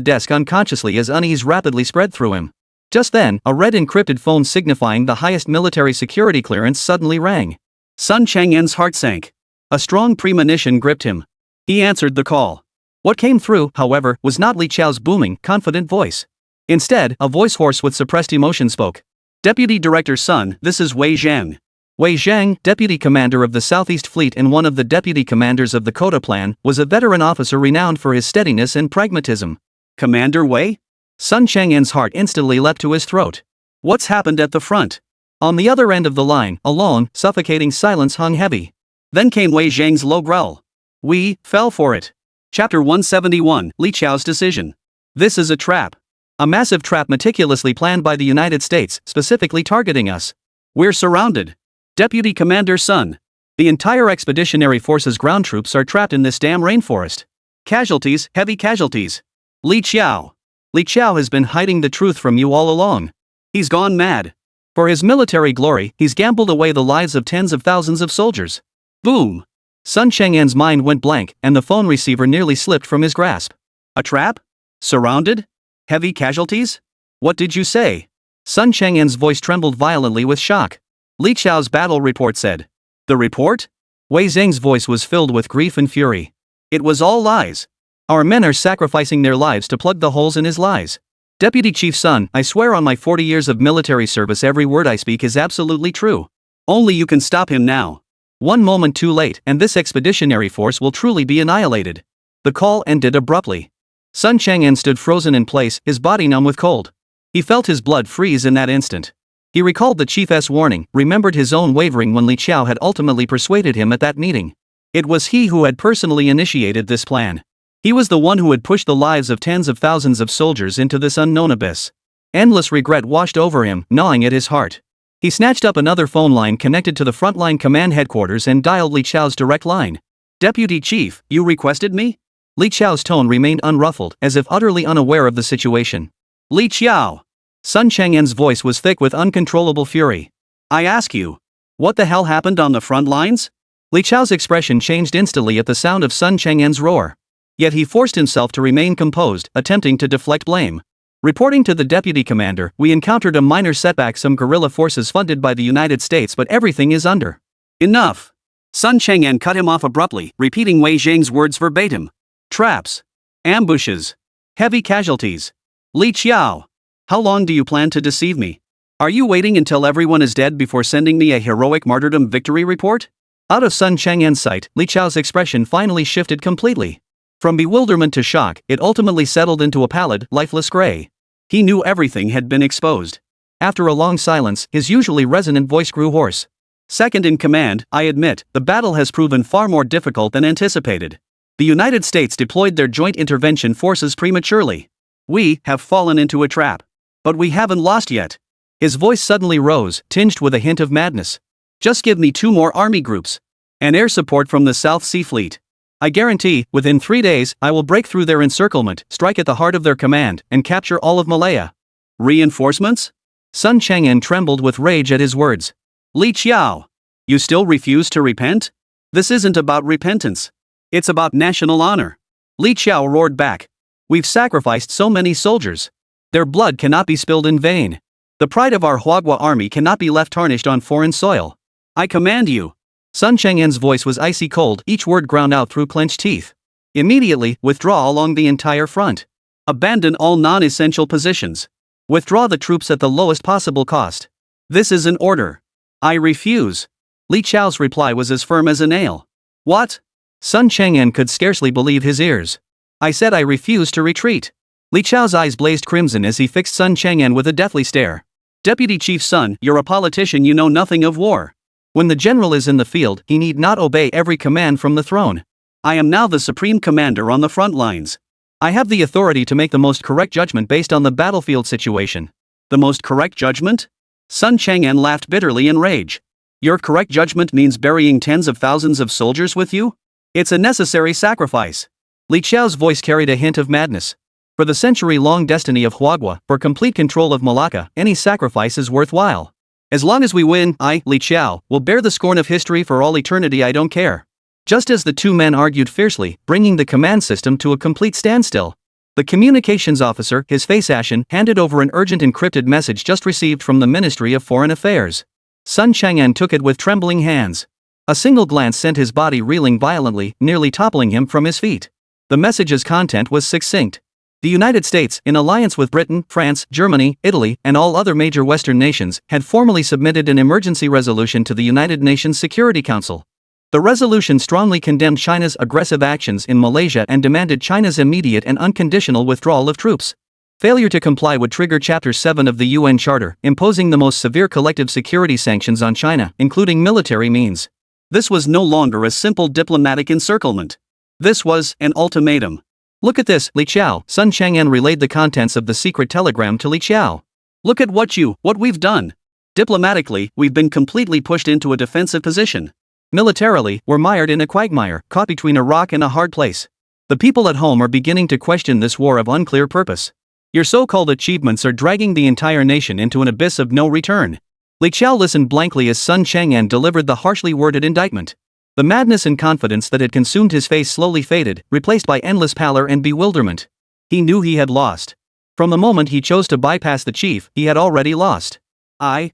desk unconsciously as unease rapidly spread through him. Just then, a red encrypted phone signifying the highest military security clearance suddenly rang. Sun Chang'an's heart sank. A strong premonition gripped him. He answered the call. What came through, however, was not Li Qiao's booming, confident voice. Instead, a voice hoarse with suppressed emotion spoke. Deputy Director Sun, this is Wei Zhang. Wei Zhang, Deputy Commander of the Southeast Fleet and one of the Deputy Commanders of the Kota Plan, was a veteran officer renowned for his steadiness and pragmatism. Commander Wei? Sun Chang'an's heart instantly leapt to his throat. What's happened at the front? On the other end of the line, a long, suffocating silence hung heavy. Then came Wei Zhang's low growl. We fell for it. Chapter 171, Li Qiao's decision. This is a trap. A massive trap meticulously planned by the United States, specifically targeting us. We're surrounded. Deputy Commander Sun. The entire Expeditionary Force's ground troops are trapped in this damn rainforest. Casualties, heavy casualties. Li Qiao. Li Qiao has been hiding the truth from you all along. He's gone mad. For his military glory, he's gambled away the lives of tens of thousands of soldiers. Boom. Sun Chang'an's mind went blank, and the phone receiver nearly slipped from his grasp. A trap? Surrounded? Heavy casualties? What did you say? Sun Chang'an's voice trembled violently with shock. Li Qiao's battle report said. The report? Wei Zheng's voice was filled with grief and fury. It was all lies. Our men are sacrificing their lives to plug the holes in his lies. Deputy Chief Sun, I swear on my 40 years of military service every word I speak is absolutely true. Only you can stop him now. One moment too late and this expeditionary force will truly be annihilated. The call ended abruptly. Sun Chang'an stood frozen in place, his body numb with cold. He felt his blood freeze in that instant. He recalled the chief's warning, remembered his own wavering when Li Qiao had ultimately persuaded him at that meeting. It was he who had personally initiated this plan. He was the one who had pushed the lives of tens of thousands of soldiers into this unknown abyss. Endless regret washed over him, gnawing at his heart. He snatched up another phone line connected to the frontline command headquarters and dialed Li Qiao's direct line. Deputy Chief, you requested me? Li Qiao's tone remained unruffled, as if utterly unaware of the situation. Li Qiao! Sun Chang'an's voice was thick with uncontrollable fury. I ask you, what the hell happened on the front lines? Li Qiao's expression changed instantly at the sound of Sun Chang'an's roar. Yet he forced himself to remain composed, attempting to deflect blame. Reporting to the deputy commander, we encountered a minor setback, some guerrilla forces funded by the United States, but everything is under. Enough! Sun Chang'an cut him off abruptly, repeating Wei Zheng's words verbatim. Traps. Ambushes. Heavy casualties. Li Qiao! How long do you plan to deceive me? Are you waiting until everyone is dead before sending me a heroic martyrdom victory report? Out of Sun Chang'an's sight, Li Qiao's expression finally shifted completely. From bewilderment to shock, it ultimately settled into a pallid, lifeless gray. He knew everything had been exposed. After a long silence, his usually resonant voice grew hoarse. Second in command, I admit, the battle has proven far more difficult than anticipated. The United States deployed their joint intervention forces prematurely. We have fallen into a trap. But we haven't lost yet. His voice suddenly rose, tinged with a hint of madness. Just give me 2 more army groups. And air support from the South Sea Fleet. I guarantee, within 3 days, I will break through their encirclement, strike at the heart of their command, and capture all of Malaya. Reinforcements? Sun Chang'an trembled with rage at his words. Li Qiao! You still refuse to repent? This isn't about repentance. It's about national honor. Li Qiao roared back. We've sacrificed so many soldiers. Their blood cannot be spilled in vain. The pride of our Huagua army cannot be left tarnished on foreign soil. I command you. Sun Chang'an's voice was icy cold, each word ground out through clenched teeth. Immediately, withdraw along the entire front. Abandon all non-essential positions. Withdraw the troops at the lowest possible cost. This is an order. I refuse. Li Qiao's reply was as firm as a nail. What? Sun Chang'an could scarcely believe his ears. I said I refuse to retreat. Li Qiao's eyes blazed crimson as he fixed Sun Chang'an with a deathly stare. Deputy Chief Sun, you're a politician, you know nothing of war. When the general is in the field, he need not obey every command from the throne. I am now the supreme commander on the front lines. I have the authority to make the most correct judgment based on the battlefield situation. The most correct judgment? Sun Chang'an laughed bitterly in rage. Your correct judgment means burying tens of thousands of soldiers with you? It's a necessary sacrifice. Li Qiao's voice carried a hint of madness. For the century-long destiny of Huagua, for complete control of Malacca, any sacrifice is worthwhile. As long as we win, I, Li Qiao, will bear the scorn of history for all eternity. I don't care. Just as the two men argued fiercely, bringing the command system to a complete standstill, the communications officer, his face ashen, handed over an urgent encrypted message just received from the Ministry of Foreign Affairs. Sun Chang'an took it with trembling hands. A single glance sent his body reeling violently, nearly toppling him from his feet. The message's content was succinct. The United States, in alliance with Britain, France, Germany, Italy, and all other major Western nations, had formally submitted an emergency resolution to the United Nations Security Council. The resolution strongly condemned China's aggressive actions in Malaysia and demanded China's immediate and unconditional withdrawal of troops. Failure to comply would trigger Chapter 7 of the UN Charter, imposing the most severe collective security sanctions on China, including military means. This was no longer a simple diplomatic encirclement. This was an ultimatum. Look at this, Li Qiao. Sun Chang'an relayed the contents of the secret telegram to Li Qiao. Look at what we've done. Diplomatically, we've been completely pushed into a defensive position. Militarily, we're mired in a quagmire, caught between a rock and a hard place. The people at home are beginning to question this war of unclear purpose. Your so-called achievements are dragging the entire nation into an abyss of no return. Li Qiao listened blankly as Sun Chang'an delivered the harshly worded indictment. The madness and confidence that had consumed his face slowly faded, replaced by endless pallor and bewilderment. He knew he had lost. From the moment he chose to bypass the chief, he had already lost. I.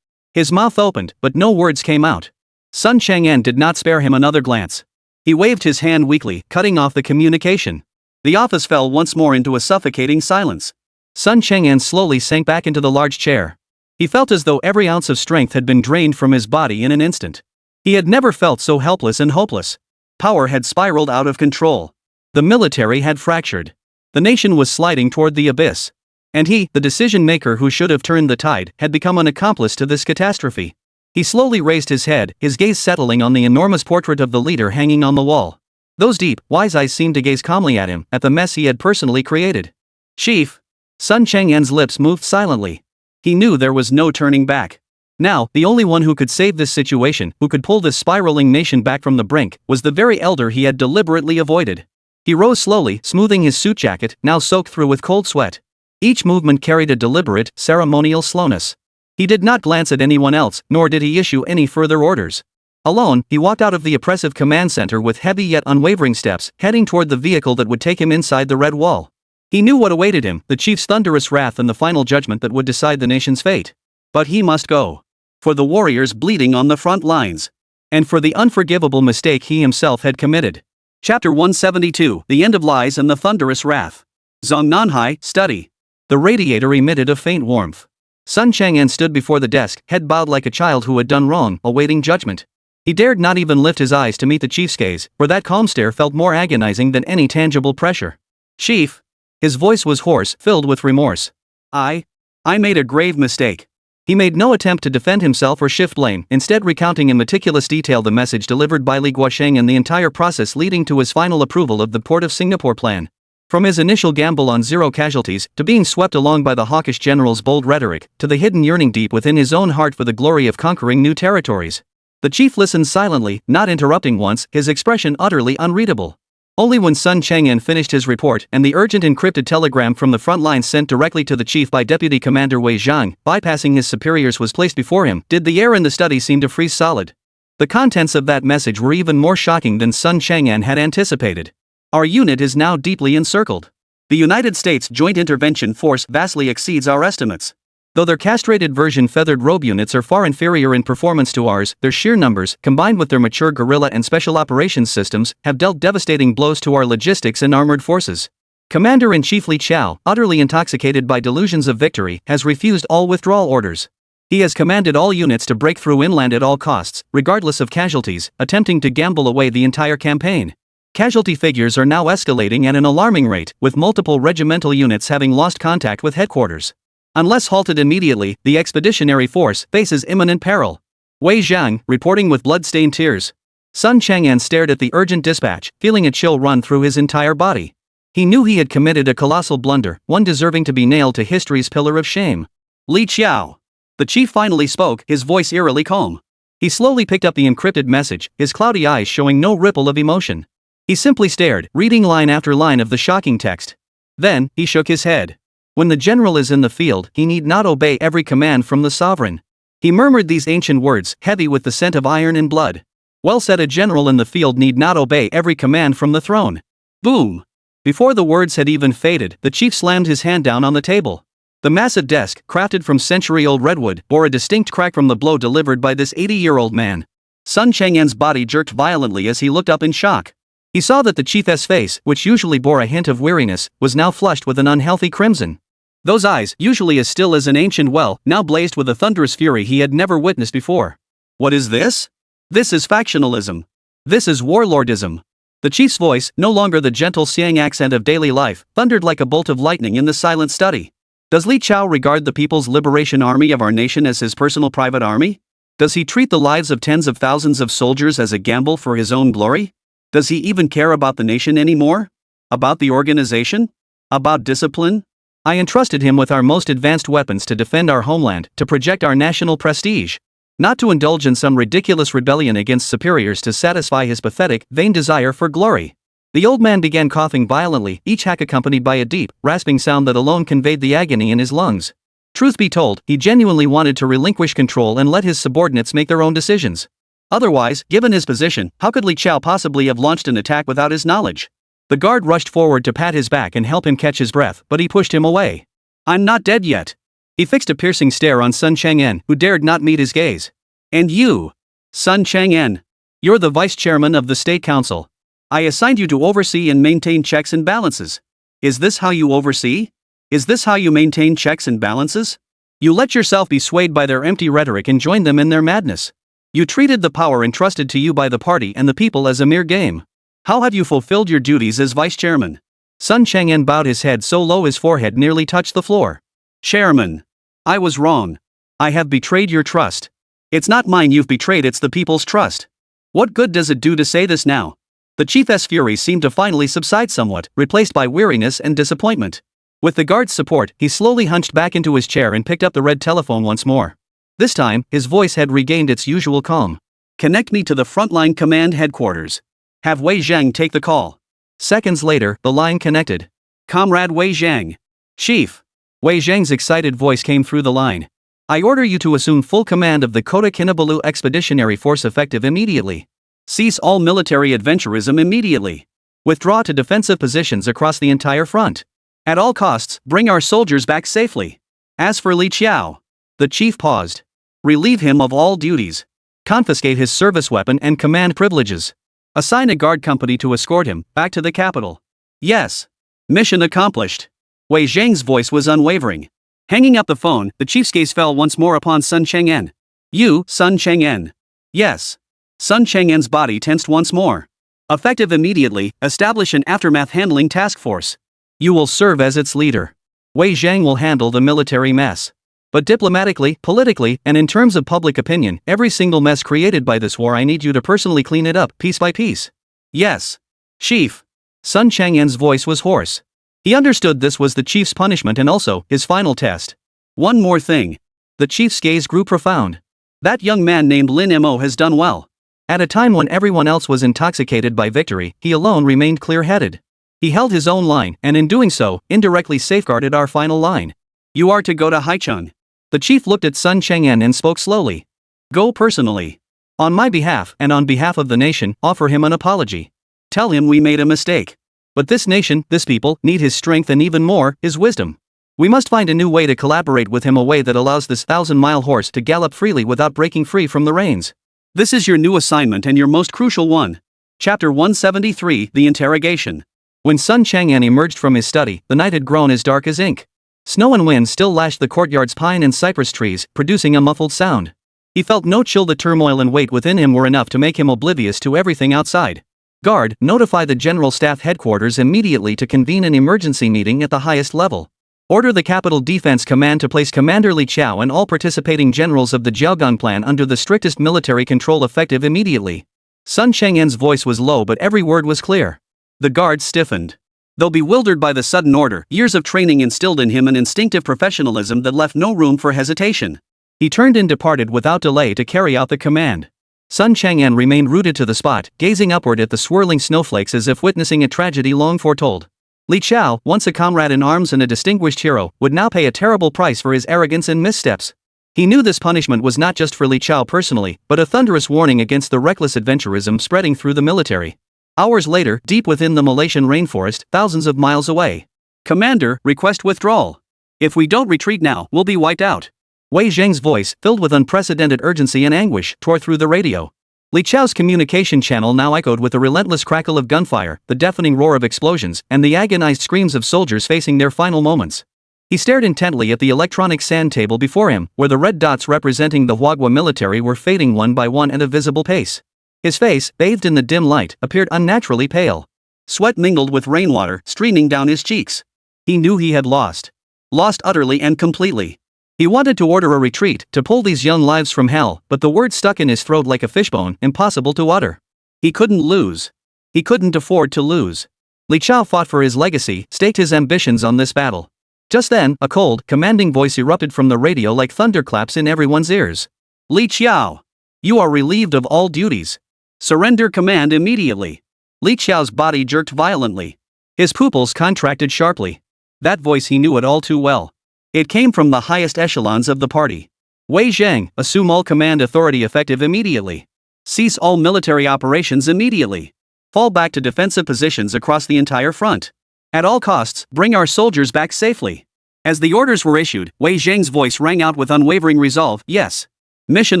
His mouth opened, but no words came out. Sun Chang'an did not spare him another glance. He waved his hand weakly, cutting off the communication. The office fell once more into a suffocating silence. Sun Chang'an slowly sank back into the large chair. He felt as though every ounce of strength had been drained from his body in an instant. He had never felt so helpless and hopeless. Power had spiraled out of control. The military had fractured. The nation was sliding toward the abyss. And he, the decision-maker who should have turned the tide, had become an accomplice to this catastrophe. He slowly raised his head, his gaze settling on the enormous portrait of the leader hanging on the wall. Those deep, wise eyes seemed to gaze calmly at him, at the mess he had personally created. Chief! Sun Chang'an's lips moved silently. He knew there was no turning back. Now, the only one who could save this situation, who could pull this spiraling nation back from the brink, was the very elder he had deliberately avoided. He rose slowly, smoothing his suit jacket, now soaked through with cold sweat. Each movement carried a deliberate, ceremonial slowness. He did not glance at anyone else, nor did he issue any further orders. Alone, he walked out of the oppressive command center with heavy yet unwavering steps, heading toward the vehicle that would take him inside the red wall. He knew what awaited him, the chief's thunderous wrath and the final judgment that would decide the nation's fate. But he must go. For the warriors bleeding on the front lines. And for the unforgivable mistake he himself had committed. Chapter 172, The End of Lies and the Thunderous Wrath. Zongnanhai, Study. The radiator emitted a faint warmth. Sun Chang'an stood before the desk, head bowed like a child who had done wrong, awaiting judgment. He dared not even lift his eyes to meet the chief's gaze, for that calm stare felt more agonizing than any tangible pressure. Chief! His voice was hoarse, filled with remorse. I made a grave mistake. He made no attempt to defend himself or shift blame, instead recounting in meticulous detail the message delivered by Li Guosheng and the entire process leading to his final approval of the Port of Singapore plan. From his initial gamble on zero casualties, to being swept along by the hawkish general's bold rhetoric, to the hidden yearning deep within his own heart for the glory of conquering new territories. The chief listened silently, not interrupting once, his expression utterly unreadable. Only when Sun Chang'an finished his report and the urgent encrypted telegram from the front lines sent directly to the chief by Deputy Commander Wei Zhang, bypassing his superiors, was placed before him, did the air in the study seem to freeze solid. The contents of that message were even more shocking than Sun Chang'an had anticipated. Our unit is now deeply encircled. The United States Joint Intervention Force vastly exceeds our estimates. Though their castrated version feathered robe units are far inferior in performance to ours, their sheer numbers, combined with their mature guerrilla and special operations systems, have dealt devastating blows to our logistics and armored forces. Commander-in-Chief Li Chao, utterly intoxicated by delusions of victory, has refused all withdrawal orders. He has commanded all units to break through inland at all costs, regardless of casualties, attempting to gamble away the entire campaign. Casualty figures are now escalating at an alarming rate, with multiple regimental units having lost contact with headquarters. Unless halted immediately, the expeditionary force faces imminent peril. Wei Zhang, reporting with blood-stained tears. Sun Chang'an stared at the urgent dispatch, feeling a chill run through his entire body. He knew he had committed a colossal blunder, one deserving to be nailed to history's pillar of shame. Li Qiao. The chief finally spoke, his voice eerily calm. He slowly picked up the encrypted message, his cloudy eyes showing no ripple of emotion. He simply stared, reading line after line of the shocking text. Then, he shook his head. When the general is in the field, he need not obey every command from the sovereign. He murmured these ancient words, heavy with the scent of iron and blood. Well said, a general in the field need not obey every command from the throne. Boom! Before the words had even faded, the chief slammed his hand down on the table. The massive desk, crafted from century-old redwood, bore a distinct crack from the blow delivered by this 80-year-old man. Sun Chang'an's body jerked violently as he looked up in shock. He saw that the chief's face, which usually bore a hint of weariness, was now flushed with an unhealthy crimson. Those eyes, usually as still as an ancient well, now blazed with a thunderous fury he had never witnessed before. What is this? This is factionalism. This is warlordism. The chief's voice, no longer the gentle Siang accent of daily life, thundered like a bolt of lightning in the silent study. Does Li Chao regard the People's Liberation Army of our nation as his personal private army? Does he treat the lives of tens of thousands of soldiers as a gamble for his own glory? Does he even care about the nation anymore? About the organization? About discipline? I entrusted him with our most advanced weapons to defend our homeland, to project our national prestige. Not to indulge in some ridiculous rebellion against superiors to satisfy his pathetic, vain desire for glory. The old man began coughing violently, each hack accompanied by a deep, rasping sound that alone conveyed the agony in his lungs. Truth be told, he genuinely wanted to relinquish control and let his subordinates make their own decisions. Otherwise, given his position, how could Li Chao possibly have launched an attack without his knowledge? The guard rushed forward to pat his back and help him catch his breath, but he pushed him away. I'm not dead yet. He fixed a piercing stare on Sun Chang'en, who dared not meet his gaze. And you, Sun Chang'en. You're the vice chairman of the State Council. I assigned you to oversee and maintain checks and balances. Is this how you oversee? Is this how you maintain checks and balances? You let yourself be swayed by their empty rhetoric and joined them in their madness. You treated the power entrusted to you by the party and the people as a mere game. How have you fulfilled your duties as vice chairman? Sun Chang'en bowed his head so low his forehead nearly touched the floor. Chairman. I was wrong. I have betrayed your trust. It's not mine you've betrayed, it's the people's trust. What good does it do to say this now? The chief's fury seemed to finally subside somewhat, replaced by weariness and disappointment. With the guard's support, he slowly hunched back into his chair and picked up the red telephone once more. This time, his voice had regained its usual calm. Connect me to the frontline command headquarters. Have Wei Zhang take the call. Seconds later, the line connected. Comrade Wei Zhang. Chief. Wei Zhang's excited voice came through the line. I order you to assume full command of the Kota Kinabalu Expeditionary Force effective immediately. Cease all military adventurism immediately. Withdraw to defensive positions across the entire front. At all costs, bring our soldiers back safely. As for Li Qiao, the chief paused. Relieve him of all duties. Confiscate his service weapon and command privileges. Assign a guard company to escort him back to the capital. Yes. Mission accomplished. Wei Zhang's voice was unwavering. Hanging up the phone, the chief's gaze fell once more upon Sun Chang'en. You, Sun Chang'en. Yes. Sun Chang'en's body tensed once more. Effective immediately, establish an aftermath handling task force. You will serve as its leader. Wei Zhang will handle the military mess. But diplomatically, politically, and in terms of public opinion, every single mess created by this war I need you to personally clean it up, piece by piece. Yes. Chief. Sun Chang'en's voice was hoarse. He understood this was the chief's punishment and also his final test. One more thing. The chief's gaze grew profound. That young man named Lin Mo has done well. At a time when everyone else was intoxicated by victory, he alone remained clear-headed. He held his own line, and in doing so, indirectly safeguarded our final line. You are to go to Haicheng. The chief looked at Sun Chang'en and spoke slowly. Go personally. On my behalf and on behalf of the nation, offer him an apology. Tell him we made a mistake. But this nation, this people, need his strength and even more, his wisdom. We must find a new way to collaborate with him, a way that allows this 1,000-mile horse to gallop freely without breaking free from the reins. This is your new assignment and your most crucial one. Chapter 173, The Interrogation. When Sun Chang'en emerged from his study, the night had grown as dark as ink. Snow and wind still lashed the courtyard's pine and cypress trees, producing a muffled sound. He felt no chill. The turmoil and weight within him were enough to make him oblivious to everything outside. Guard, notify the General Staff Headquarters immediately to convene an emergency meeting at the highest level. Order the Capital Defense Command to place Commander Li Qiao and all participating generals of the Jiaogan Plan under the strictest military control effective immediately. Sun Chang'en's voice was low, but every word was clear. The guard stiffened. Though bewildered by the sudden order, years of training instilled in him an instinctive professionalism that left no room for hesitation. He turned and departed without delay to carry out the command. Sun Chang'en remained rooted to the spot, gazing upward at the swirling snowflakes as if witnessing a tragedy long foretold. Li Qiao, once a comrade in arms and a distinguished hero, would now pay a terrible price for his arrogance and missteps. He knew this punishment was not just for Li Qiao personally, but a thunderous warning against the reckless adventurism spreading through the military. Hours later, deep within the Malaysian rainforest, thousands of miles away. Commander, request withdrawal. If we don't retreat now, we'll be wiped out. Wei Zhang's voice, filled with unprecedented urgency and anguish, tore through the radio. Li Qiao's communication channel now echoed with the relentless crackle of gunfire, the deafening roar of explosions, and the agonized screams of soldiers facing their final moments. He stared intently at the electronic sand table before him, where the red dots representing the Huagua military were fading one by one at a visible pace. His face, bathed in the dim light, appeared unnaturally pale. Sweat mingled with rainwater, streaming down his cheeks. He knew he had lost. Lost utterly and completely. He wanted to order a retreat, to pull these young lives from hell, but the word stuck in his throat like a fishbone, impossible to utter. He couldn't lose. He couldn't afford to lose. Li Qiao fought for his legacy, staked his ambitions on this battle. Just then, a cold, commanding voice erupted from the radio like thunderclaps in everyone's ears. Li Qiao! You are relieved of all duties. Surrender command immediately. Li Qiao's body jerked violently. His pupils contracted sharply. That voice, he knew it all too well. It came from the highest echelons of the party. Wei Zhang, assume all command authority effective immediately. Cease all military operations immediately. Fall back to defensive positions across the entire front. At all costs, bring our soldiers back safely. As the orders were issued, Wei Zhang's voice rang out with unwavering resolve, yes. Mission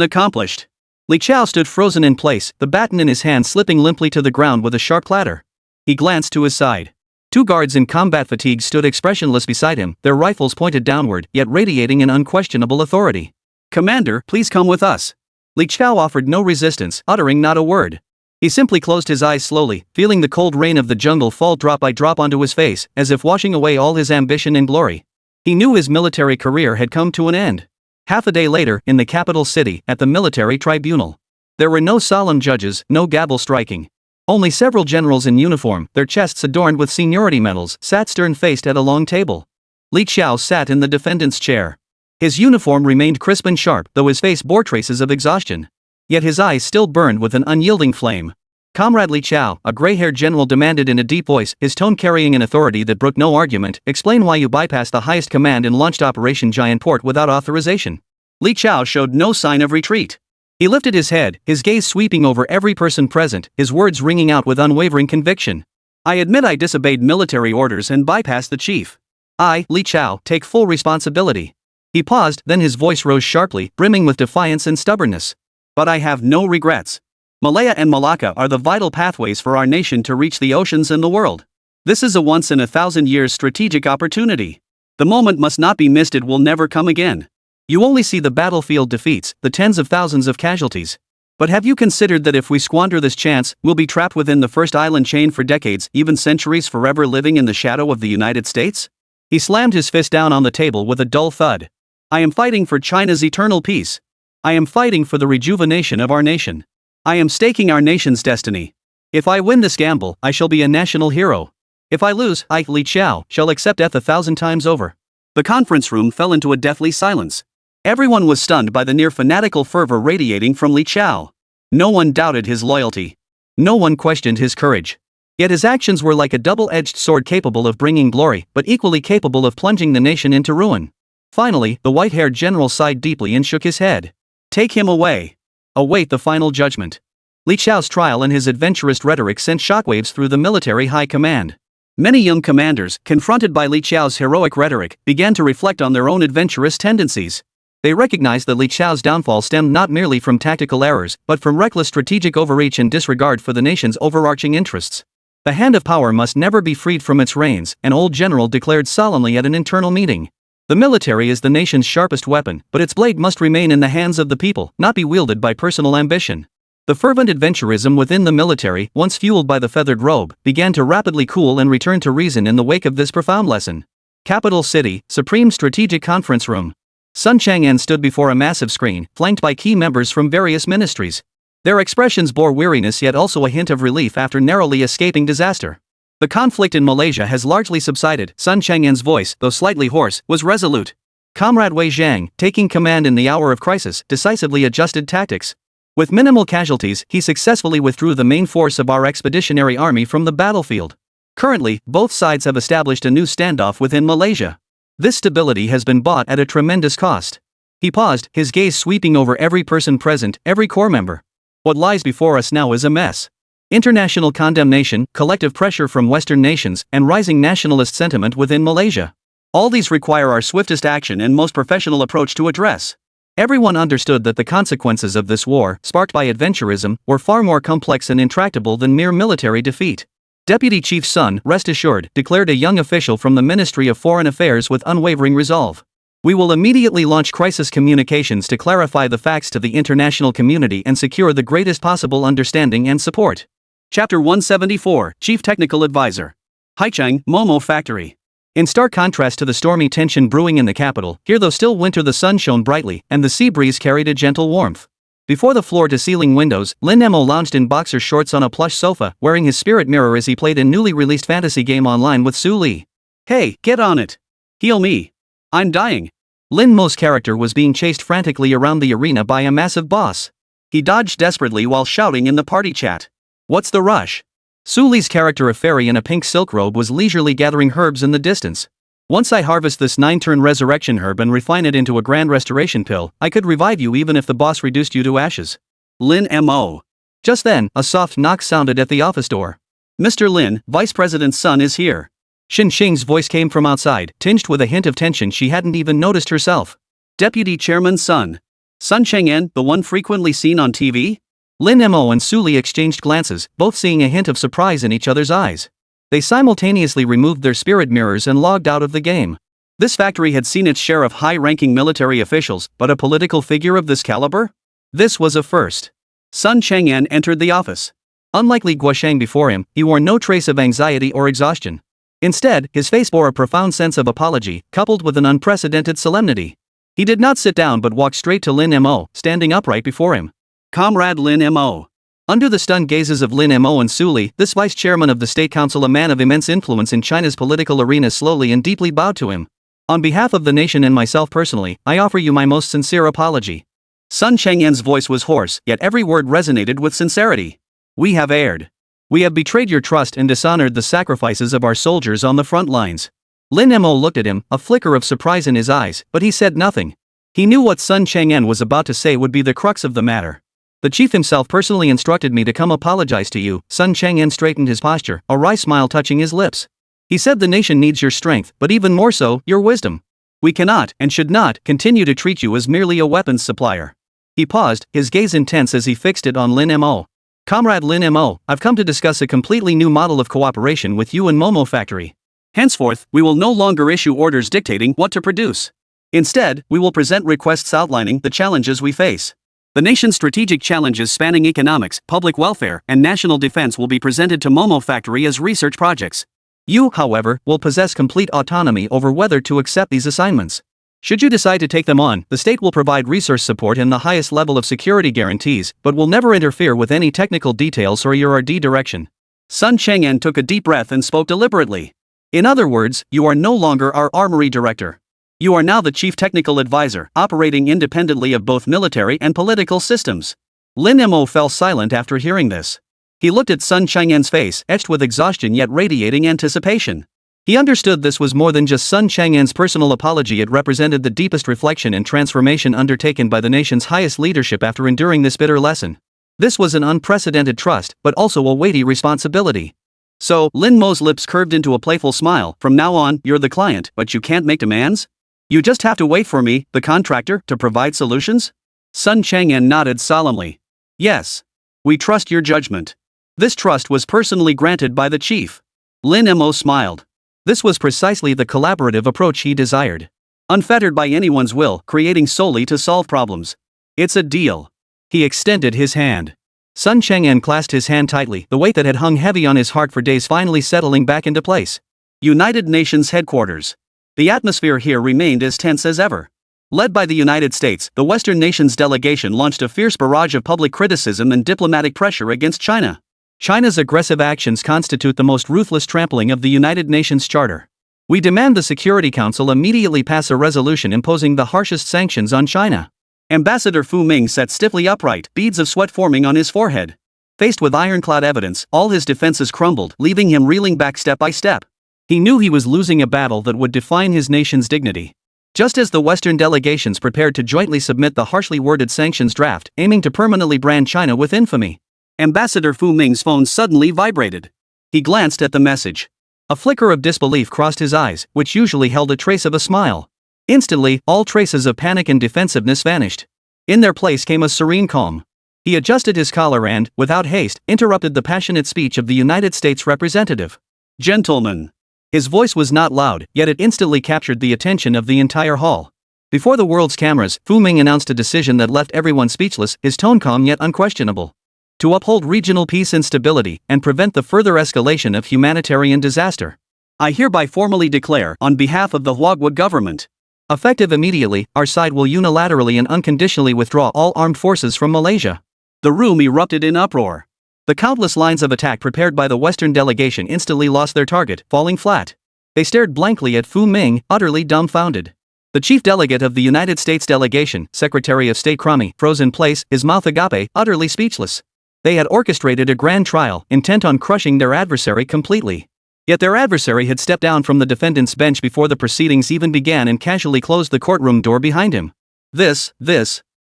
accomplished. Li Chao stood frozen in place, the baton in his hand slipping limply to the ground with a sharp clatter. He glanced to his side. 2 guards in combat fatigue stood expressionless beside him, their rifles pointed downward, yet radiating an unquestionable authority. Commander, please come with us. Li Chao offered no resistance, uttering not a word. He simply closed his eyes slowly, feeling the cold rain of the jungle fall drop by drop onto his face, as if washing away all his ambition and glory. He knew his military career had come to an end. Half a day later, in the capital city, at the military tribunal. There were no solemn judges, no gavel striking. Only several generals in uniform, their chests adorned with seniority medals, sat stern-faced at a long table. Li Chao sat in the defendant's chair. His uniform remained crisp and sharp, though his face bore traces of exhaustion. Yet his eyes still burned with an unyielding flame. Comrade Li Chao, a gray-haired general demanded in a deep voice, his tone carrying an authority that brooked no argument, explain why you bypassed the highest command and launched Operation Giant Port without authorization. Li Chao showed no sign of retreat. He lifted his head, his gaze sweeping over every person present, his words ringing out with unwavering conviction. I admit I disobeyed military orders and bypassed the chief. I, Li Chao, take full responsibility. He paused, then his voice rose sharply, brimming with defiance and stubbornness. But I have no regrets. Malaya and Malacca are the vital pathways for our nation to reach the oceans and the world. This is a once-in-a-thousand-years strategic opportunity. The moment must not be missed, it will never come again. You only see the battlefield defeats, the tens of thousands of casualties. But have you considered that if we squander this chance, we'll be trapped within the first island chain for decades, even centuries, forever living in the shadow of the United States? He slammed his fist down on the table with a dull thud. I am fighting for China's eternal peace. I am fighting for the rejuvenation of our nation. I am staking our nation's destiny. If I win this gamble, I shall be a national hero. If I lose, I, Li Chao, shall accept death 1,000 times over. The conference room fell into a deathly silence. Everyone was stunned by the near-fanatical fervor radiating from Li Chao. No one doubted his loyalty. No one questioned his courage. Yet his actions were like a double-edged sword, capable of bringing glory, but equally capable of plunging the nation into ruin. Finally, the white-haired general sighed deeply and shook his head. Take him away. Await the final judgment. Li Chao's trial and his adventurous rhetoric sent shockwaves through the military high command. Many young commanders, confronted by Li Chao's heroic rhetoric, began to reflect on their own adventurous tendencies. They recognized that Li Chao's downfall stemmed not merely from tactical errors, but from reckless strategic overreach and disregard for the nation's overarching interests. The hand of power must never be freed from its reins, an old general declared solemnly at an internal meeting. The military is the nation's sharpest weapon, but its blade must remain in the hands of the people, not be wielded by personal ambition. The fervent adventurism within the military, once fueled by the feathered robe, began to rapidly cool and return to reason in the wake of this profound lesson. Capital City, Supreme Strategic Conference Room. Sun Chang'an stood before a massive screen, flanked by key members from various ministries. Their expressions bore weariness, yet also a hint of relief after narrowly escaping disaster. The conflict in Malaysia has largely subsided. Sun Chang'an's voice, though slightly hoarse, was resolute. Comrade Wei Zhang, taking command in the hour of crisis, decisively adjusted tactics. With minimal casualties, he successfully withdrew the main force of our expeditionary army from the battlefield. Currently, both sides have established a new standoff within Malaysia. This stability has been bought at a tremendous cost. He paused, his gaze sweeping over every person present, every corps member. What lies before us now is a mess. International condemnation, collective pressure from Western nations, and rising nationalist sentiment within Malaysia. All these require our swiftest action and most professional approach to address. Everyone understood that the consequences of this war, sparked by adventurism, were far more complex and intractable than mere military defeat. Deputy Chief Sun, rest assured, declared a young official from the Ministry of Foreign Affairs with unwavering resolve. We will immediately launch crisis communications to clarify the facts to the international community and secure the greatest possible understanding and support. Chapter 174, Chief Technical Advisor. Haicheng, Momo Factory. In stark contrast to the stormy tension brewing in the capital, here though still winter, the sun shone brightly, and the sea breeze carried a gentle warmth. Before the floor-to-ceiling windows, Lin Mo lounged in boxer shorts on a plush sofa, wearing his spirit mirror as he played a newly released fantasy game online with Su Li. Hey, get on it. Heal me. I'm dying. Lin Mo's character was being chased frantically around the arena by a massive boss. He dodged desperately while shouting in the party chat. What's the rush? Su Li's character, a fairy in a pink silk robe, was leisurely gathering herbs in the distance. Once I harvest this 9-turn resurrection herb and refine it into a grand restoration pill, I could revive you even if the boss reduced you to ashes. Lin Mo. Just then, a soft knock sounded at the office door. Mr. Lin, Vice President's son is here. Xin Xing's voice came from outside, tinged with a hint of tension she hadn't even noticed herself. Deputy Chairman's son. Sun Chang'an, the one frequently seen on TV? Lin Mo and Su Li exchanged glances, both seeing a hint of surprise in each other's eyes. They simultaneously removed their spirit mirrors and logged out of the game. This factory had seen its share of high-ranking military officials, but a political figure of this caliber? This was a first. Sun Chang'an entered the office. Unlike Li Guosheng before him, he wore no trace of anxiety or exhaustion. Instead, his face bore a profound sense of apology, coupled with an unprecedented solemnity. He did not sit down but walked straight to Lin Mo, standing upright before him. Comrade Lin Mo. Under the stunned gazes of Lin Mo and Su Li, this vice chairman of the State Council, a man of immense influence in China's political arena, slowly and deeply bowed to him. On behalf of the nation and myself personally, I offer you my most sincere apology. Sun Chang'an's voice was hoarse, yet every word resonated with sincerity. We have erred. We have betrayed your trust and dishonored the sacrifices of our soldiers on the front lines. Lin Mo looked at him, a flicker of surprise in his eyes, but he said nothing. He knew what Sun Chang'an was about to say would be the crux of the matter. The chief himself personally instructed me to come apologize to you. Sun Chang'an straightened his posture, a wry smile touching his lips. He said the nation needs your strength, but even more so, your wisdom. We cannot, and should not, continue to treat you as merely a weapons supplier. He paused, his gaze intense as he fixed it on Lin Mo. Comrade Lin Mo, I've come to discuss a completely new model of cooperation with you and Momo Factory. Henceforth, we will no longer issue orders dictating what to produce. Instead, we will present requests outlining the challenges we face. The nation's strategic challenges spanning economics, public welfare, and national defense will be presented to Momo Factory as research projects. You, however, will possess complete autonomy over whether to accept these assignments. Should you decide to take them on, the state will provide resource support and the highest level of security guarantees, but will never interfere with any technical details or your RD direction. Sun Chang'an took a deep breath and spoke deliberately. In other words, you are no longer our armory director. You are now the chief technical advisor, operating independently of both military and political systems. Lin Mo fell silent after hearing this. He looked at Sun Chang'an's face, etched with exhaustion yet radiating anticipation. He understood this was more than just Sun Chang'an's personal apology. It represented the deepest reflection and transformation undertaken by the nation's highest leadership after enduring this bitter lesson. This was an unprecedented trust, but also a weighty responsibility. So, Lin Mo's lips curved into a playful smile, from now on, you're the client, but you can't make demands? You just have to wait for me, the contractor, to provide solutions? Sun Chang'an nodded solemnly. Yes. We trust your judgment. This trust was personally granted by the chief. Lin Mo smiled. This was precisely the collaborative approach he desired. Unfettered by anyone's will, creating solely to solve problems. It's a deal. He extended his hand. Sun Chang'an clasped his hand tightly, the weight that had hung heavy on his heart for days finally settling back into place. United Nations headquarters. The atmosphere here remained as tense as ever. Led by the United States, the Western nations delegation launched a fierce barrage of public criticism and diplomatic pressure against China. China's aggressive actions constitute the most ruthless trampling of the United Nations Charter. We demand the Security Council immediately pass a resolution imposing the harshest sanctions on China. Ambassador Fu Ming sat stiffly upright, beads of sweat forming on his forehead. Faced with ironclad evidence, all his defenses crumbled, leaving him reeling back step by step. He knew he was losing a battle that would define his nation's dignity. Just as the Western delegations prepared to jointly submit the harshly worded sanctions draft, aiming to permanently brand China with infamy, Ambassador Fu Ming's phone suddenly vibrated. He glanced at the message. A flicker of disbelief crossed his eyes, which usually held a trace of a smile. Instantly, all traces of panic and defensiveness vanished. In their place came a serene calm. He adjusted his collar and, without haste, interrupted the passionate speech of the United States representative. Gentlemen. His voice was not loud, yet it instantly captured the attention of the entire hall. Before the world's cameras, Fu Ming announced a decision that left everyone speechless, his tone calm yet unquestionable. To uphold regional peace and stability, and prevent the further escalation of humanitarian disaster. I hereby formally declare, on behalf of the Huaguo government, effective immediately, our side will unilaterally and unconditionally withdraw all armed forces from Malaysia. The room erupted in uproar. The countless lines of attack prepared by the Western delegation instantly lost their target, falling flat. They stared blankly at Fu Ming, utterly dumbfounded. The chief delegate of the United States delegation, Secretary of State Crummy, froze in place, his mouth agape, utterly speechless. They had orchestrated a grand trial, intent on crushing their adversary completely. Yet their adversary had stepped down from the defendant's bench before the proceedings even began and casually closed the courtroom door behind him. This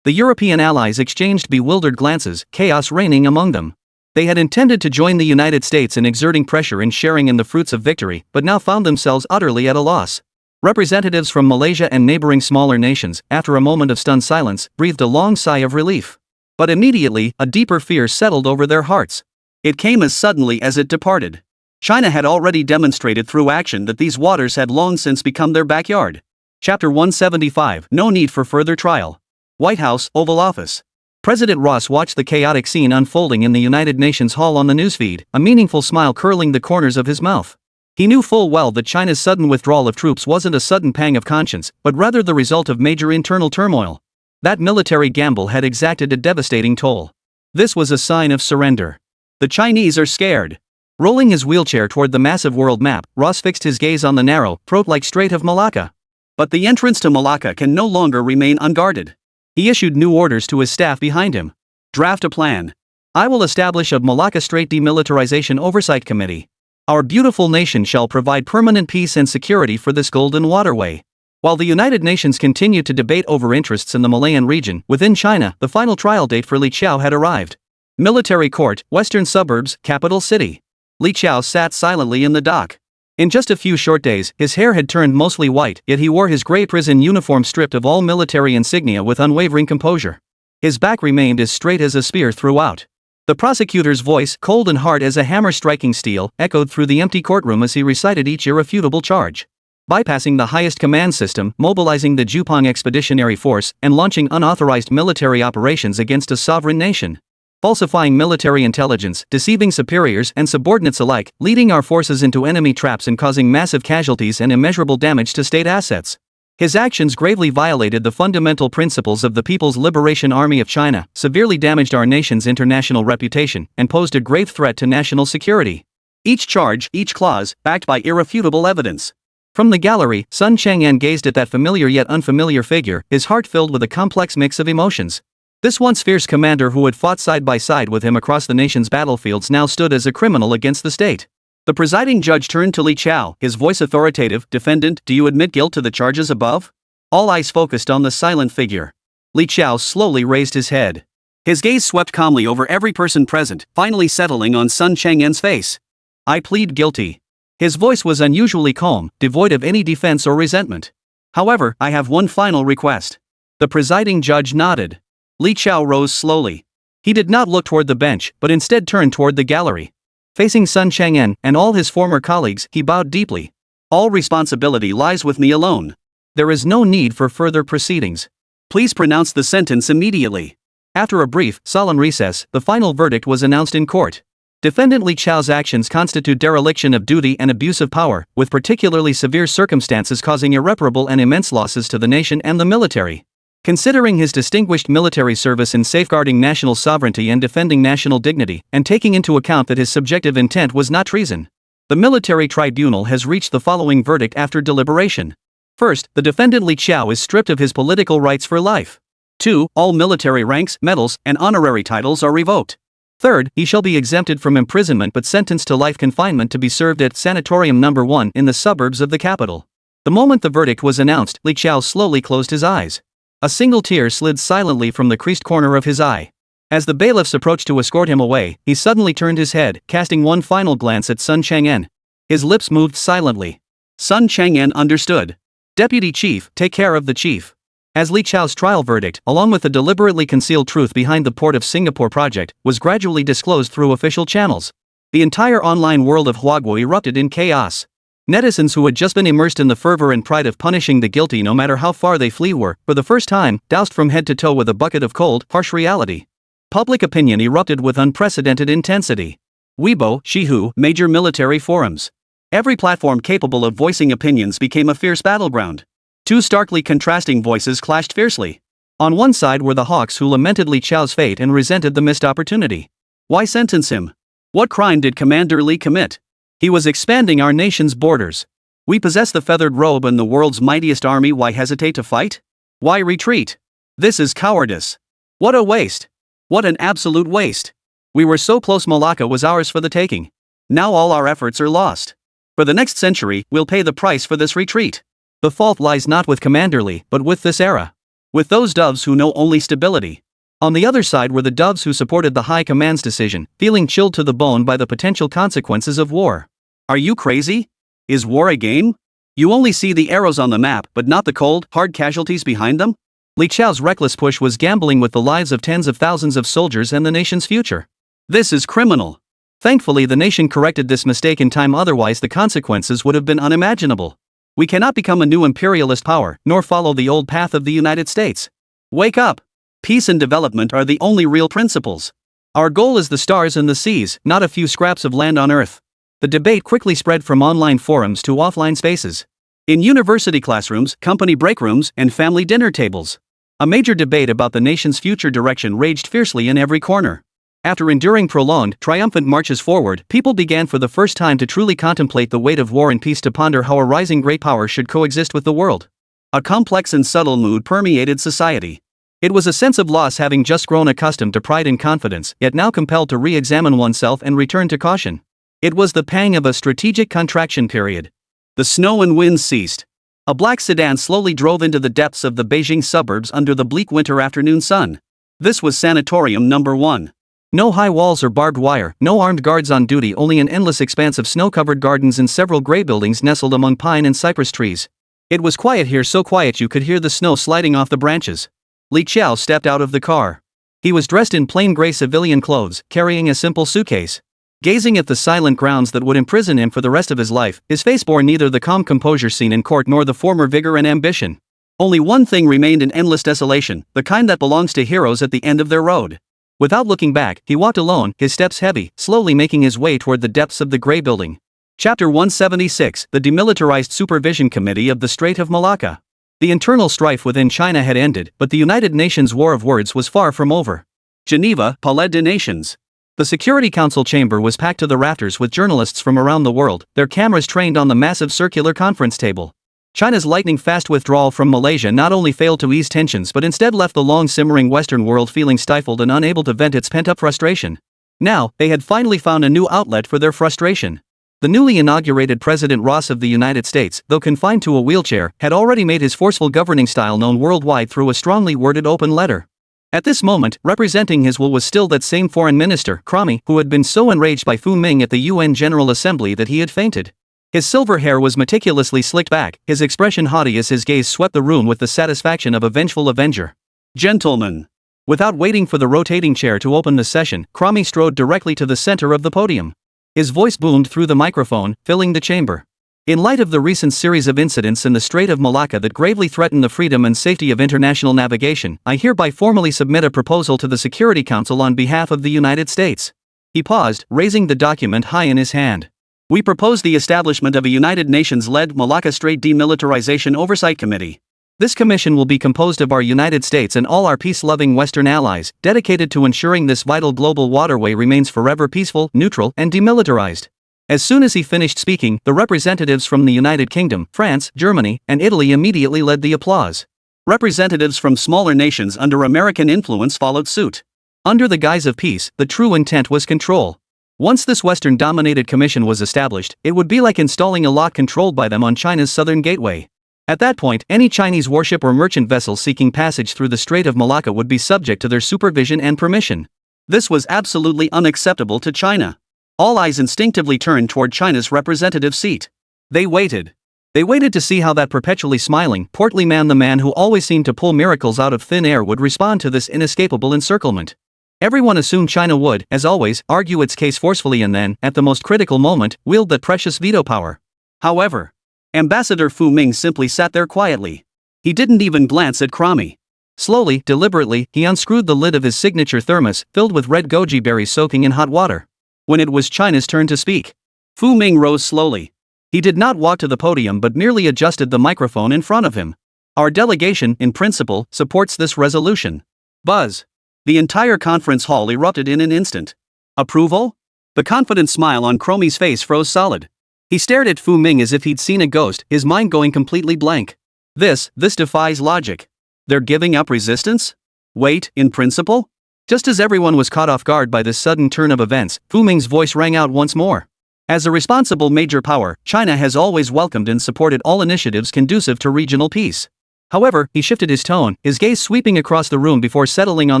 The European allies exchanged bewildered glances, chaos reigning among them. They had intended to join the United States in exerting pressure and sharing in the fruits of victory, but now found themselves utterly at a loss. Representatives from Malaysia and neighboring smaller nations, after a moment of stunned silence, breathed a long sigh of relief. But immediately, a deeper fear settled over their hearts. It came as suddenly as it departed. China had already demonstrated through action that these waters had long since become their backyard. Chapter 175. No need for further trial. White House, Oval Office. President Ross watched the chaotic scene unfolding in the United Nations Hall on the newsfeed, a meaningful smile curling the corners of his mouth. He knew full well that China's sudden withdrawal of troops wasn't a sudden pang of conscience, but rather the result of major internal turmoil. That military gamble had exacted a devastating toll. This was a sign of surrender. The Chinese are scared. Rolling his wheelchair toward the massive world map, Ross fixed his gaze on the narrow, throat-like Strait of Malacca. But the entrance to Malacca can no longer remain unguarded. He issued new orders to his staff behind him. Draft a plan. I will establish a Malacca Strait Demilitarization Oversight Committee. Our beautiful nation shall provide permanent peace and security for this golden waterway. While the United Nations continued to debate over interests in the Malayan region, within China, the final trial date for Li Qiao had arrived. Military Court, Western Suburbs, Capital City. Li Qiao sat silently in the dock. In just a few short days, his hair had turned mostly white, yet he wore his gray prison uniform stripped of all military insignia with unwavering composure. His back remained as straight as a spear throughout. The prosecutor's voice, cold and hard as a hammer striking steel, echoed through the empty courtroom as he recited each irrefutable charge. Bypassing the highest command system, mobilizing the Jupong Expeditionary Force, and launching unauthorized military operations against a sovereign nation. Falsifying military intelligence, deceiving superiors and subordinates alike, leading our forces into enemy traps and causing massive casualties and immeasurable damage to state assets. His actions gravely violated the fundamental principles of the People's Liberation Army of China, severely damaged our nation's international reputation, and posed a grave threat to national security. Each charge, each clause, backed by irrefutable evidence. From the gallery, Sun Chang'an gazed at that familiar yet unfamiliar figure, his heart filled with a complex mix of emotions. This once fierce commander who had fought side by side with him across the nation's battlefields now stood as a criminal against the state. The presiding judge turned to Li Qiao, his voice authoritative. Defendant, do you admit guilt to the charges above? All eyes focused on the silent figure. Li Qiao slowly raised his head. His gaze swept calmly over every person present, finally settling on Sun Chang'an's face. I plead guilty. His voice was unusually calm, devoid of any defense or resentment. However, I have one final request. The presiding judge nodded. Li Qiao rose slowly. He did not look toward the bench, but instead turned toward the gallery. Facing Sun Chang'an and all his former colleagues, he bowed deeply. All responsibility lies with me alone. There is no need for further proceedings. Please pronounce the sentence immediately. After a brief, solemn recess, the final verdict was announced in court. Defendant Li Qiao's actions constitute dereliction of duty and abuse of power, with particularly severe circumstances causing irreparable and immense losses to the nation and the military. Considering his distinguished military service in safeguarding national sovereignty and defending national dignity, and taking into account that his subjective intent was not treason, the military tribunal has reached the following verdict after deliberation. First, the defendant Li Qiao is stripped of his political rights for life. 2. All military ranks, medals, and honorary titles are revoked. Third, he shall be exempted from imprisonment but sentenced to life confinement to be served at Sanatorium No. 1 in the suburbs of the capital. The moment the verdict was announced, Li Qiao slowly closed his eyes. A single tear slid silently from the creased corner of his eye. As the bailiffs approached to escort him away, he suddenly turned his head, casting one final glance at Sun Chang'an. His lips moved silently. Sun Chang'an understood. Deputy Chief, take care of the chief. As Li Qiao's trial verdict, along with the deliberately concealed truth behind the Port of Singapore project, was gradually disclosed through official channels, the entire online world of Huaguo erupted in chaos. Netizens who had just been immersed in the fervor and pride of punishing the guilty no matter how far they flee were, for the first time, doused from head to toe with a bucket of cold, harsh reality. Public opinion erupted with unprecedented intensity. Weibo, Shihu, major military forums. Every platform capable of voicing opinions became a fierce battleground. Two starkly contrasting voices clashed fiercely. On one side were the hawks who lamented Li Qiao's fate and resented the missed opportunity. Why sentence him? What crime did Commander Li commit? He was expanding our nation's borders. We possess the feathered robe and the world's mightiest army. Why hesitate to fight? Why retreat? This is cowardice. What a waste. What an absolute waste. We were so close. Malacca was ours for the taking. Now all our efforts are lost. For the next century, we'll pay the price for this retreat. The fault lies not with Commander Li, but with this era. with those doves who know only stability. On the other side were the doves who supported the high command's decision, feeling chilled to the bone by the potential consequences of war. Are you crazy? Is war a game? You only see the arrows on the map but not the cold, hard casualties behind them? Li Qiao's reckless push was gambling with the lives of tens of thousands of soldiers and the nation's future. This is criminal. Thankfully the nation corrected this mistake in time, otherwise the consequences would have been unimaginable. We cannot become a new imperialist power, nor follow the old path of the United States. Wake up! Peace and development are the only real principles. Our goal is the stars and the seas, not a few scraps of land on Earth. The debate quickly spread from online forums to offline spaces. In university classrooms, company break rooms, and family dinner tables. A major debate about the nation's future direction raged fiercely in every corner. After enduring prolonged, triumphant marches forward, people began for the first time to truly contemplate the weight of war and peace, to ponder how a rising great power should coexist with the world. A complex and subtle mood permeated society. It was a sense of loss, having just grown accustomed to pride and confidence, yet now compelled to re-examine oneself and return to caution. It was the pang of a strategic contraction period. The snow and wind ceased. A black sedan slowly drove into the depths of the Beijing suburbs under the bleak winter afternoon sun. This was Sanatorium Number 1. No high walls or barbed wire, no armed guards on duty, only an endless expanse of snow-covered gardens and several gray buildings nestled among pine and cypress trees. It was quiet here, so quiet you could hear the snow sliding off the branches. Li Qiao stepped out of the car. He was dressed in plain gray civilian clothes, carrying a simple suitcase. Gazing at the silent grounds that would imprison him for the rest of his life, his face bore neither the calm composure seen in court nor the former vigor and ambition. Only one thing remained in endless desolation, the kind that belongs to heroes at the end of their road. Without looking back, he walked alone, his steps heavy, slowly making his way toward the depths of the gray building. Chapter 176, The Demilitarized Supervision Committee of the Strait of Malacca. The internal strife within China had ended, but the United Nations War of Words was far from over. Geneva, Palais des Nations. The Security Council chamber was packed to the rafters with journalists from around the world, their cameras trained on the massive circular conference table. China's lightning-fast withdrawal from Malaysia not only failed to ease tensions but instead left the long-simmering Western world feeling stifled and unable to vent its pent-up frustration. Now, they had finally found a new outlet for their frustration. The newly inaugurated President Ross of the United States, though confined to a wheelchair, had already made his forceful governing style known worldwide through a strongly worded open letter. At this moment, representing his will was still that same foreign minister, Cromie, who had been so enraged by Fu Ming at the UN General Assembly that he had fainted. His silver hair was meticulously slicked back, his expression haughty as his gaze swept the room with the satisfaction of a vengeful avenger. Gentlemen. Without waiting for the rotating chair to open the session, Cromie strode directly to the center of the podium. His voice boomed through the microphone, filling the chamber. In light of the recent series of incidents in the Strait of Malacca that gravely threaten the freedom and safety of international navigation, I hereby formally submit a proposal to the Security Council on behalf of the United States. He paused, raising the document high in his hand. We propose the establishment of a United Nations-led Malacca Strait Demilitarization Oversight Committee. This commission will be composed of our United States and all our peace-loving Western allies, dedicated to ensuring this vital global waterway remains forever peaceful, neutral, and demilitarized. As soon as he finished speaking, the representatives from the United Kingdom, France, Germany, and Italy immediately led the applause. Representatives from smaller nations under American influence followed suit. Under the guise of peace, the true intent was control. Once this Western-dominated commission was established, it would be like installing a lock controlled by them on China's southern gateway. At that point, any Chinese warship or merchant vessel seeking passage through the Strait of Malacca would be subject to their supervision and permission. This was absolutely unacceptable to China. All eyes instinctively turned toward China's representative seat. They waited. They waited to see how that perpetually smiling, portly man, the man who always seemed to pull miracles out of thin air, would respond to this inescapable encirclement. Everyone assumed China would, as always, argue its case forcefully and then, at the most critical moment, wield that precious veto power. However, Ambassador Fu Ming simply sat there quietly. He didn't even glance at Cromie. Slowly, deliberately, he unscrewed the lid of his signature thermos, filled with red goji berries soaking in hot water. When it was China's turn to speak, Fu Ming rose slowly. He did not walk to the podium but merely adjusted the microphone in front of him. Our delegation, in principle, supports this resolution. Buzz. The entire conference hall erupted in an instant. Approval? The confident smile on Cromie's face froze solid. He stared at Fu Ming as if he'd seen a ghost, his mind going completely blank. This defies logic. They're giving up resistance? Wait, in principle? Just as everyone was caught off guard by this sudden turn of events, Fu Ming's voice rang out once more. As a responsible major power, China has always welcomed and supported all initiatives conducive to regional peace. However, he shifted his tone, his gaze sweeping across the room before settling on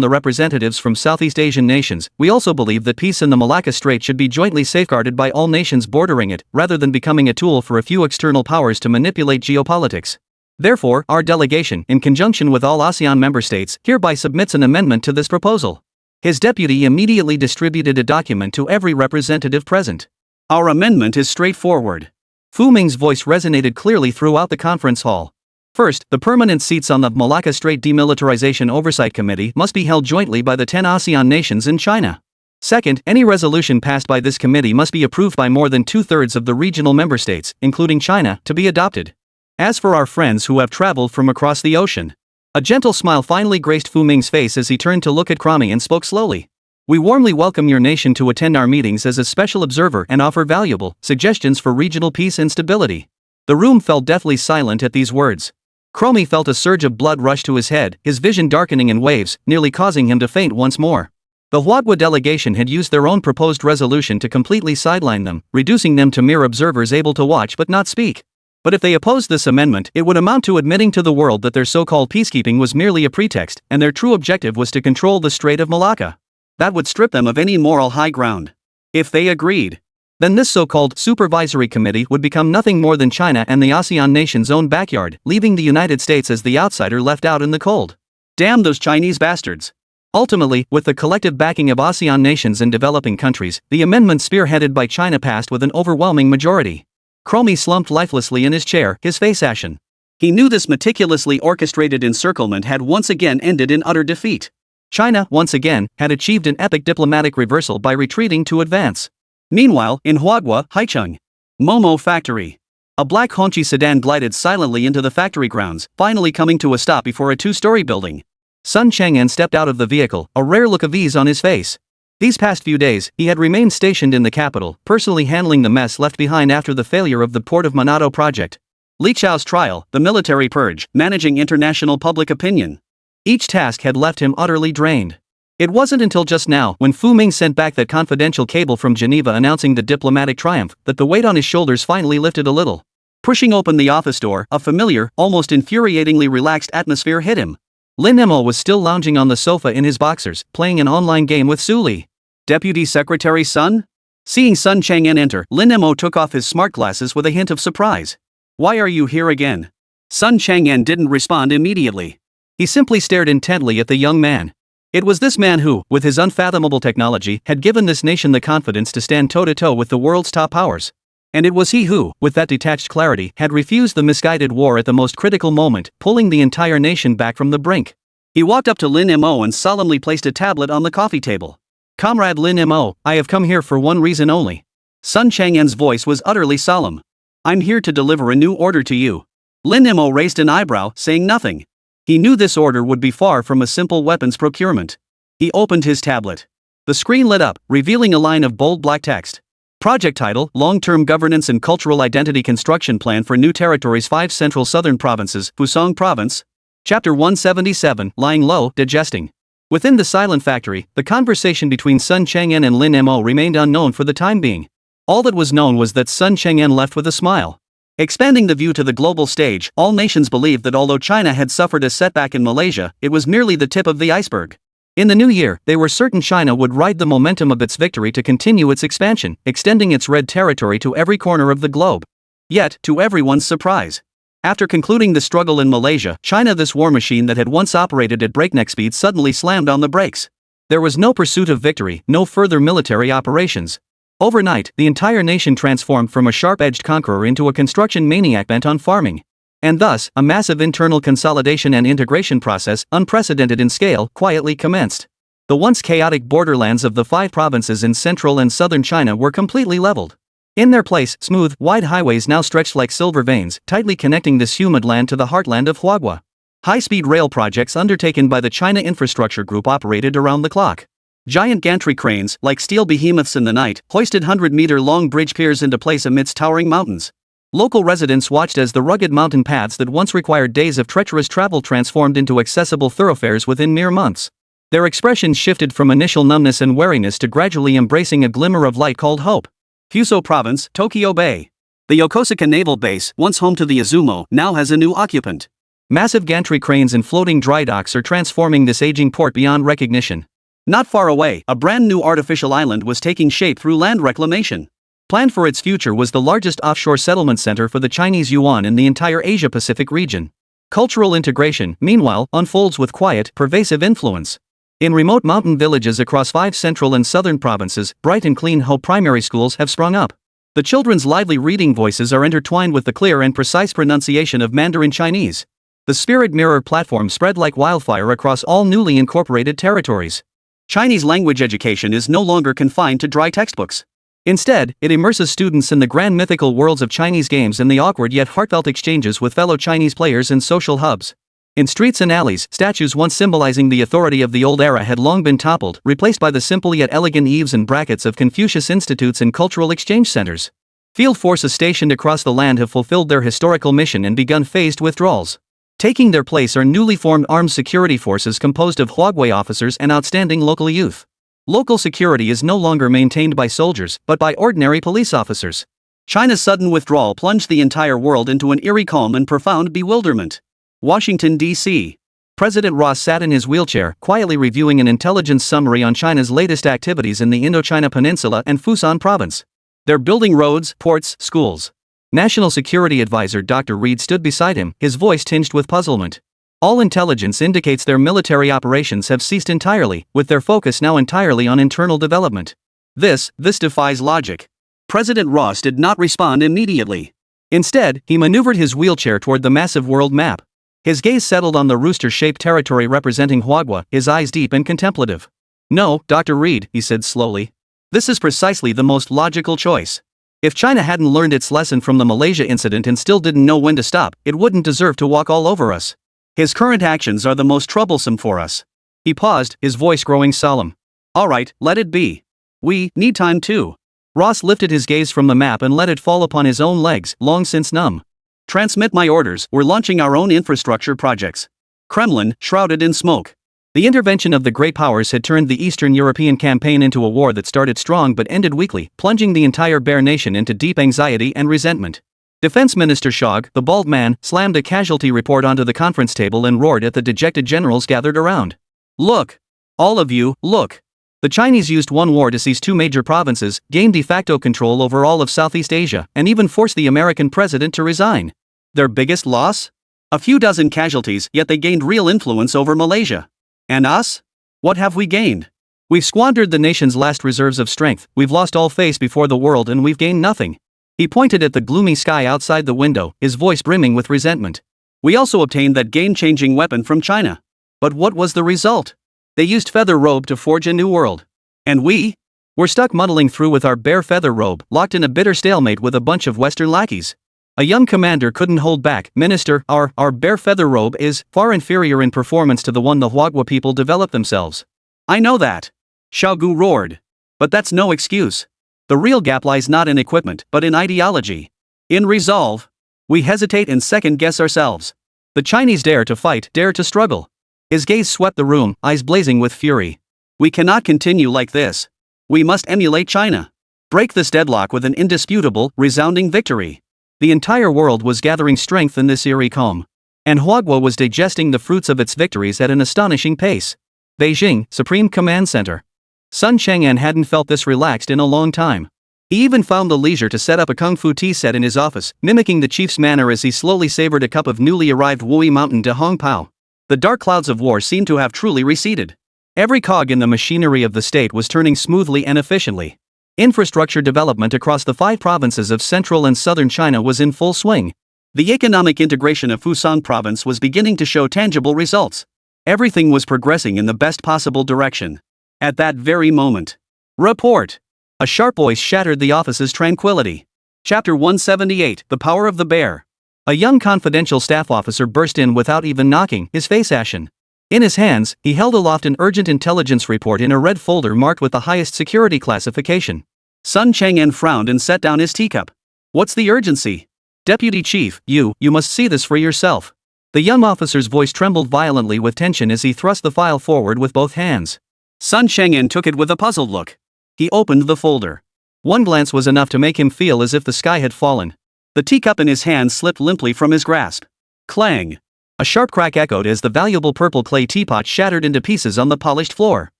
the representatives from Southeast Asian nations. We also believe that peace in the Malacca Strait should be jointly safeguarded by all nations bordering it, rather than becoming a tool for a few external powers to manipulate geopolitics. Therefore, our delegation, in conjunction with all ASEAN member states, hereby submits an amendment to this proposal. His deputy immediately distributed a document to every representative present. Our amendment is straightforward. Fu Ming's voice resonated clearly throughout the conference hall. First, the permanent seats on the Malacca Strait Demilitarization Oversight Committee must be held jointly by the 10 ASEAN nations and China. Second, any resolution passed by this committee must be approved by more than 2/3 of the regional member states, including China, to be adopted. As for our friends who have traveled from across the ocean, a gentle smile finally graced Fu Ming's face as he turned to look at Cromie and spoke slowly. We warmly welcome your nation to attend our meetings as a special observer and offer valuable suggestions for regional peace and stability. The room fell deathly silent at these words. Cromie felt a surge of blood rush to his head, his vision darkening in waves, nearly causing him to faint once more. The Huadwa delegation had used their own proposed resolution to completely sideline them, reducing them to mere observers able to watch but not speak. But if they opposed this amendment, it would amount to admitting to the world that their so-called peacekeeping was merely a pretext, and their true objective was to control the Strait of Malacca. That would strip them of any moral high ground. If they agreed, then this so-called supervisory committee would become nothing more than China and the ASEAN nation's own backyard, leaving the United States as the outsider left out in the cold. Damn those Chinese bastards. Ultimately, with the collective backing of ASEAN nations and developing countries, the amendment spearheaded by China passed with an overwhelming majority. Cromie slumped lifelessly in his chair, his face ashen. He knew this meticulously orchestrated encirclement had once again ended in utter defeat. China, once again, had achieved an epic diplomatic reversal by retreating to advance. Meanwhile, in Huadwa, Haicheng Momo Factory, a black Hongqi sedan glided silently into the factory grounds, finally coming to a stop before a two-story building. Sun Chang'an stepped out of the vehicle, a rare look of ease on his face. These past few days, he had remained stationed in the capital, personally handling the mess left behind after the failure of the Port of Manado project. Li Chao's trial, the military purge, managing international public opinion. Each task had left him utterly drained. It wasn't until just now, when Fu Ming sent back that confidential cable from Geneva announcing the diplomatic triumph, that the weight on his shoulders finally lifted a little. Pushing open the office door, a familiar, almost infuriatingly relaxed atmosphere hit him. Lin Mo was still lounging on the sofa in his boxers, playing an online game with Su Li. Deputy Secretary Sun? Seeing Sun Chang'an enter, Lin Mo took off his smart glasses with a hint of surprise. Why are you here again? Sun Chang'an didn't respond immediately. He simply stared intently at the young man. It was this man who, with his unfathomable technology, had given this nation the confidence to stand toe-to-toe with the world's top powers. And it was he who, with that detached clarity, had refused the misguided war at the most critical moment, pulling the entire nation back from the brink. He walked up to Lin Mo and solemnly placed a tablet on the coffee table. Comrade Lin Mo, I have come here for one reason only. Sun Chang'an's voice was utterly solemn. I'm here to deliver a new order to you. Lin Mo raised an eyebrow, saying nothing. He knew this order would be far from a simple weapons procurement. He opened his tablet. The screen lit up, revealing a line of bold black text. Project title, Long-Term Governance and Cultural Identity Construction Plan for New Territories 5 Central Southern Provinces, Fusong Province. Chapter 177, Lying Low, Digesting. Within the silent factory, the conversation between Sun Chang'an and Lin Mo remained unknown for the time being. All that was known was that Sun Chang'an left with a smile. Expanding the view to the global stage, all nations believed that although China had suffered a setback in Malaysia, it was merely the tip of the iceberg. In the new year, they were certain China would ride the momentum of its victory to continue its expansion, extending its red territory to every corner of the globe. Yet, to everyone's surprise, after concluding the struggle in Malaysia, China, this war machine that had once operated at breakneck speed, suddenly slammed on the brakes. There was no pursuit of victory, no further military operations. Overnight, the entire nation transformed from a sharp-edged conqueror into a construction maniac bent on farming. And thus, a massive internal consolidation and integration process, unprecedented in scale, quietly commenced. The once chaotic borderlands of the 5 provinces in central and southern China were completely leveled. In their place, smooth, wide highways now stretched like silver veins, tightly connecting this humid land to the heartland of Huadwa. High-speed rail projects undertaken by the China Infrastructure Group operated around the clock. Giant gantry cranes, like steel behemoths in the night, hoisted 100-meter-long bridge piers into place amidst towering mountains. Local residents watched as the rugged mountain paths that once required days of treacherous travel transformed into accessible thoroughfares within mere months. Their expressions shifted from initial numbness and wariness to gradually embracing a glimmer of light called hope. Fuso Province, Tokyo Bay. The Yokosuka Naval Base, once home to the Izumo, now has a new occupant. Massive gantry cranes and floating dry docks are transforming this aging port beyond recognition. Not far away, a brand new artificial island was taking shape through land reclamation. Planned for its future was the largest offshore settlement center for the Chinese yuan in the entire Asia-Pacific region. Cultural integration, meanwhile, unfolds with quiet, pervasive influence. In remote mountain villages across 5 central and southern provinces, bright and clean Ho primary schools have sprung up. The children's lively reading voices are intertwined with the clear and precise pronunciation of Mandarin Chinese. The Spirit Mirror platform spread like wildfire across all newly incorporated territories. Chinese language education is no longer confined to dry textbooks. Instead, it immerses students in the grand mythical worlds of Chinese games and the awkward yet heartfelt exchanges with fellow Chinese players in social hubs. In streets and alleys, statues once symbolizing the authority of the old era had long been toppled, replaced by the simple yet elegant eaves and brackets of Confucius institutes and cultural exchange centers. Field forces stationed across the land have fulfilled their historical mission and begun phased withdrawals. Taking their place are newly formed armed security forces composed of Huawei officers and outstanding local youth. Local security is no longer maintained by soldiers, but by ordinary police officers. China's sudden withdrawal plunged the entire world into an eerie calm and profound bewilderment. Washington, D.C. President Ross sat in his wheelchair, quietly reviewing an intelligence summary on China's latest activities in the Indochina Peninsula and Fujian Province. They're building roads, ports, schools. National Security Advisor Dr. Reed stood beside him, his voice tinged with puzzlement. All intelligence indicates their military operations have ceased entirely, with their focus now entirely on internal development. This defies logic. President Ross did not respond immediately. Instead, he maneuvered his wheelchair toward the massive world map. His gaze settled on the rooster-shaped territory representing Huagua, his eyes deep and contemplative. "No, Dr. Reed," he said slowly. "This is precisely the most logical choice. If China hadn't learned its lesson from the Malaysia incident and still didn't know when to stop, it wouldn't deserve to walk all over us. His current actions are the most troublesome for us." He paused, his voice growing solemn. "All right, let it be. We need time too." Ross lifted his gaze from the map and let it fall upon his own legs, long since numb. "Transmit my orders, we're launching our own infrastructure projects." Kremlin, shrouded in smoke. The intervention of the great powers had turned the Eastern European campaign into a war that started strong but ended weakly, plunging the entire Bear Nation into deep anxiety and resentment. Defense Minister Shog, the bald man, slammed a casualty report onto the conference table and roared at the dejected generals gathered around. "Look! All of you, look! The Chinese used one war to seize 2 major provinces, gain de facto control over all of Southeast Asia, and even force the American president to resign. Their biggest loss? A few dozen casualties, yet they gained real influence over Malaysia. And us? What have we gained? We've squandered the nation's last reserves of strength, we've lost all face before the world and we've gained nothing." He pointed at the gloomy sky outside the window, his voice brimming with resentment. "We also obtained that game-changing weapon from China. But what was the result? They used feather robe to forge a new world. And we're stuck muddling through with our bare feather robe, locked in a bitter stalemate with a bunch of Western lackeys." A young commander couldn't hold back. "Minister, our bare feather robe is far inferior in performance to the one the Huagua people developed themselves." "I know that," Xiaogu roared. "But that's no excuse. The real gap lies not in equipment, but in ideology. In resolve. We hesitate and second-guess ourselves. The Chinese dare to fight, dare to struggle." His gaze swept the room, eyes blazing with fury. "We cannot continue like this. We must emulate China. Break this deadlock with an indisputable, resounding victory." The entire world was gathering strength in this eerie calm. And Huagua was digesting the fruits of its victories at an astonishing pace. Beijing, Supreme Command Center. Sun Chang'an hadn't felt this relaxed in a long time. He even found the leisure to set up a kung fu tea set in his office, mimicking the chief's manner as he slowly savored a cup of newly arrived Wui Mountain de Hong Pao. The dark clouds of war seemed to have truly receded. Every cog in the machinery of the state was turning smoothly and efficiently. Infrastructure development across the 5 provinces of central and southern China was in full swing. The economic integration of Fujian Province was beginning to show tangible results. Everything was progressing in the best possible direction. At that very moment. "Report!" A sharp voice shattered the office's tranquility. Chapter 178, The Power of the Bear. A young confidential staff officer burst in without even knocking, his face ashen. In his hands, he held aloft an urgent intelligence report in a red folder marked with the highest security classification. Sun Chang'an frowned and set down his teacup. "What's the urgency?" "Deputy Chief, you must see this for yourself." The young officer's voice trembled violently with tension as he thrust the file forward with both hands. Sun Chang'an took it with a puzzled look. He opened the folder. One glance was enough to make him feel as if the sky had fallen. The teacup in his hand slipped limply from his grasp. Clang! A sharp crack echoed as the valuable purple clay teapot shattered into pieces on the polished floor.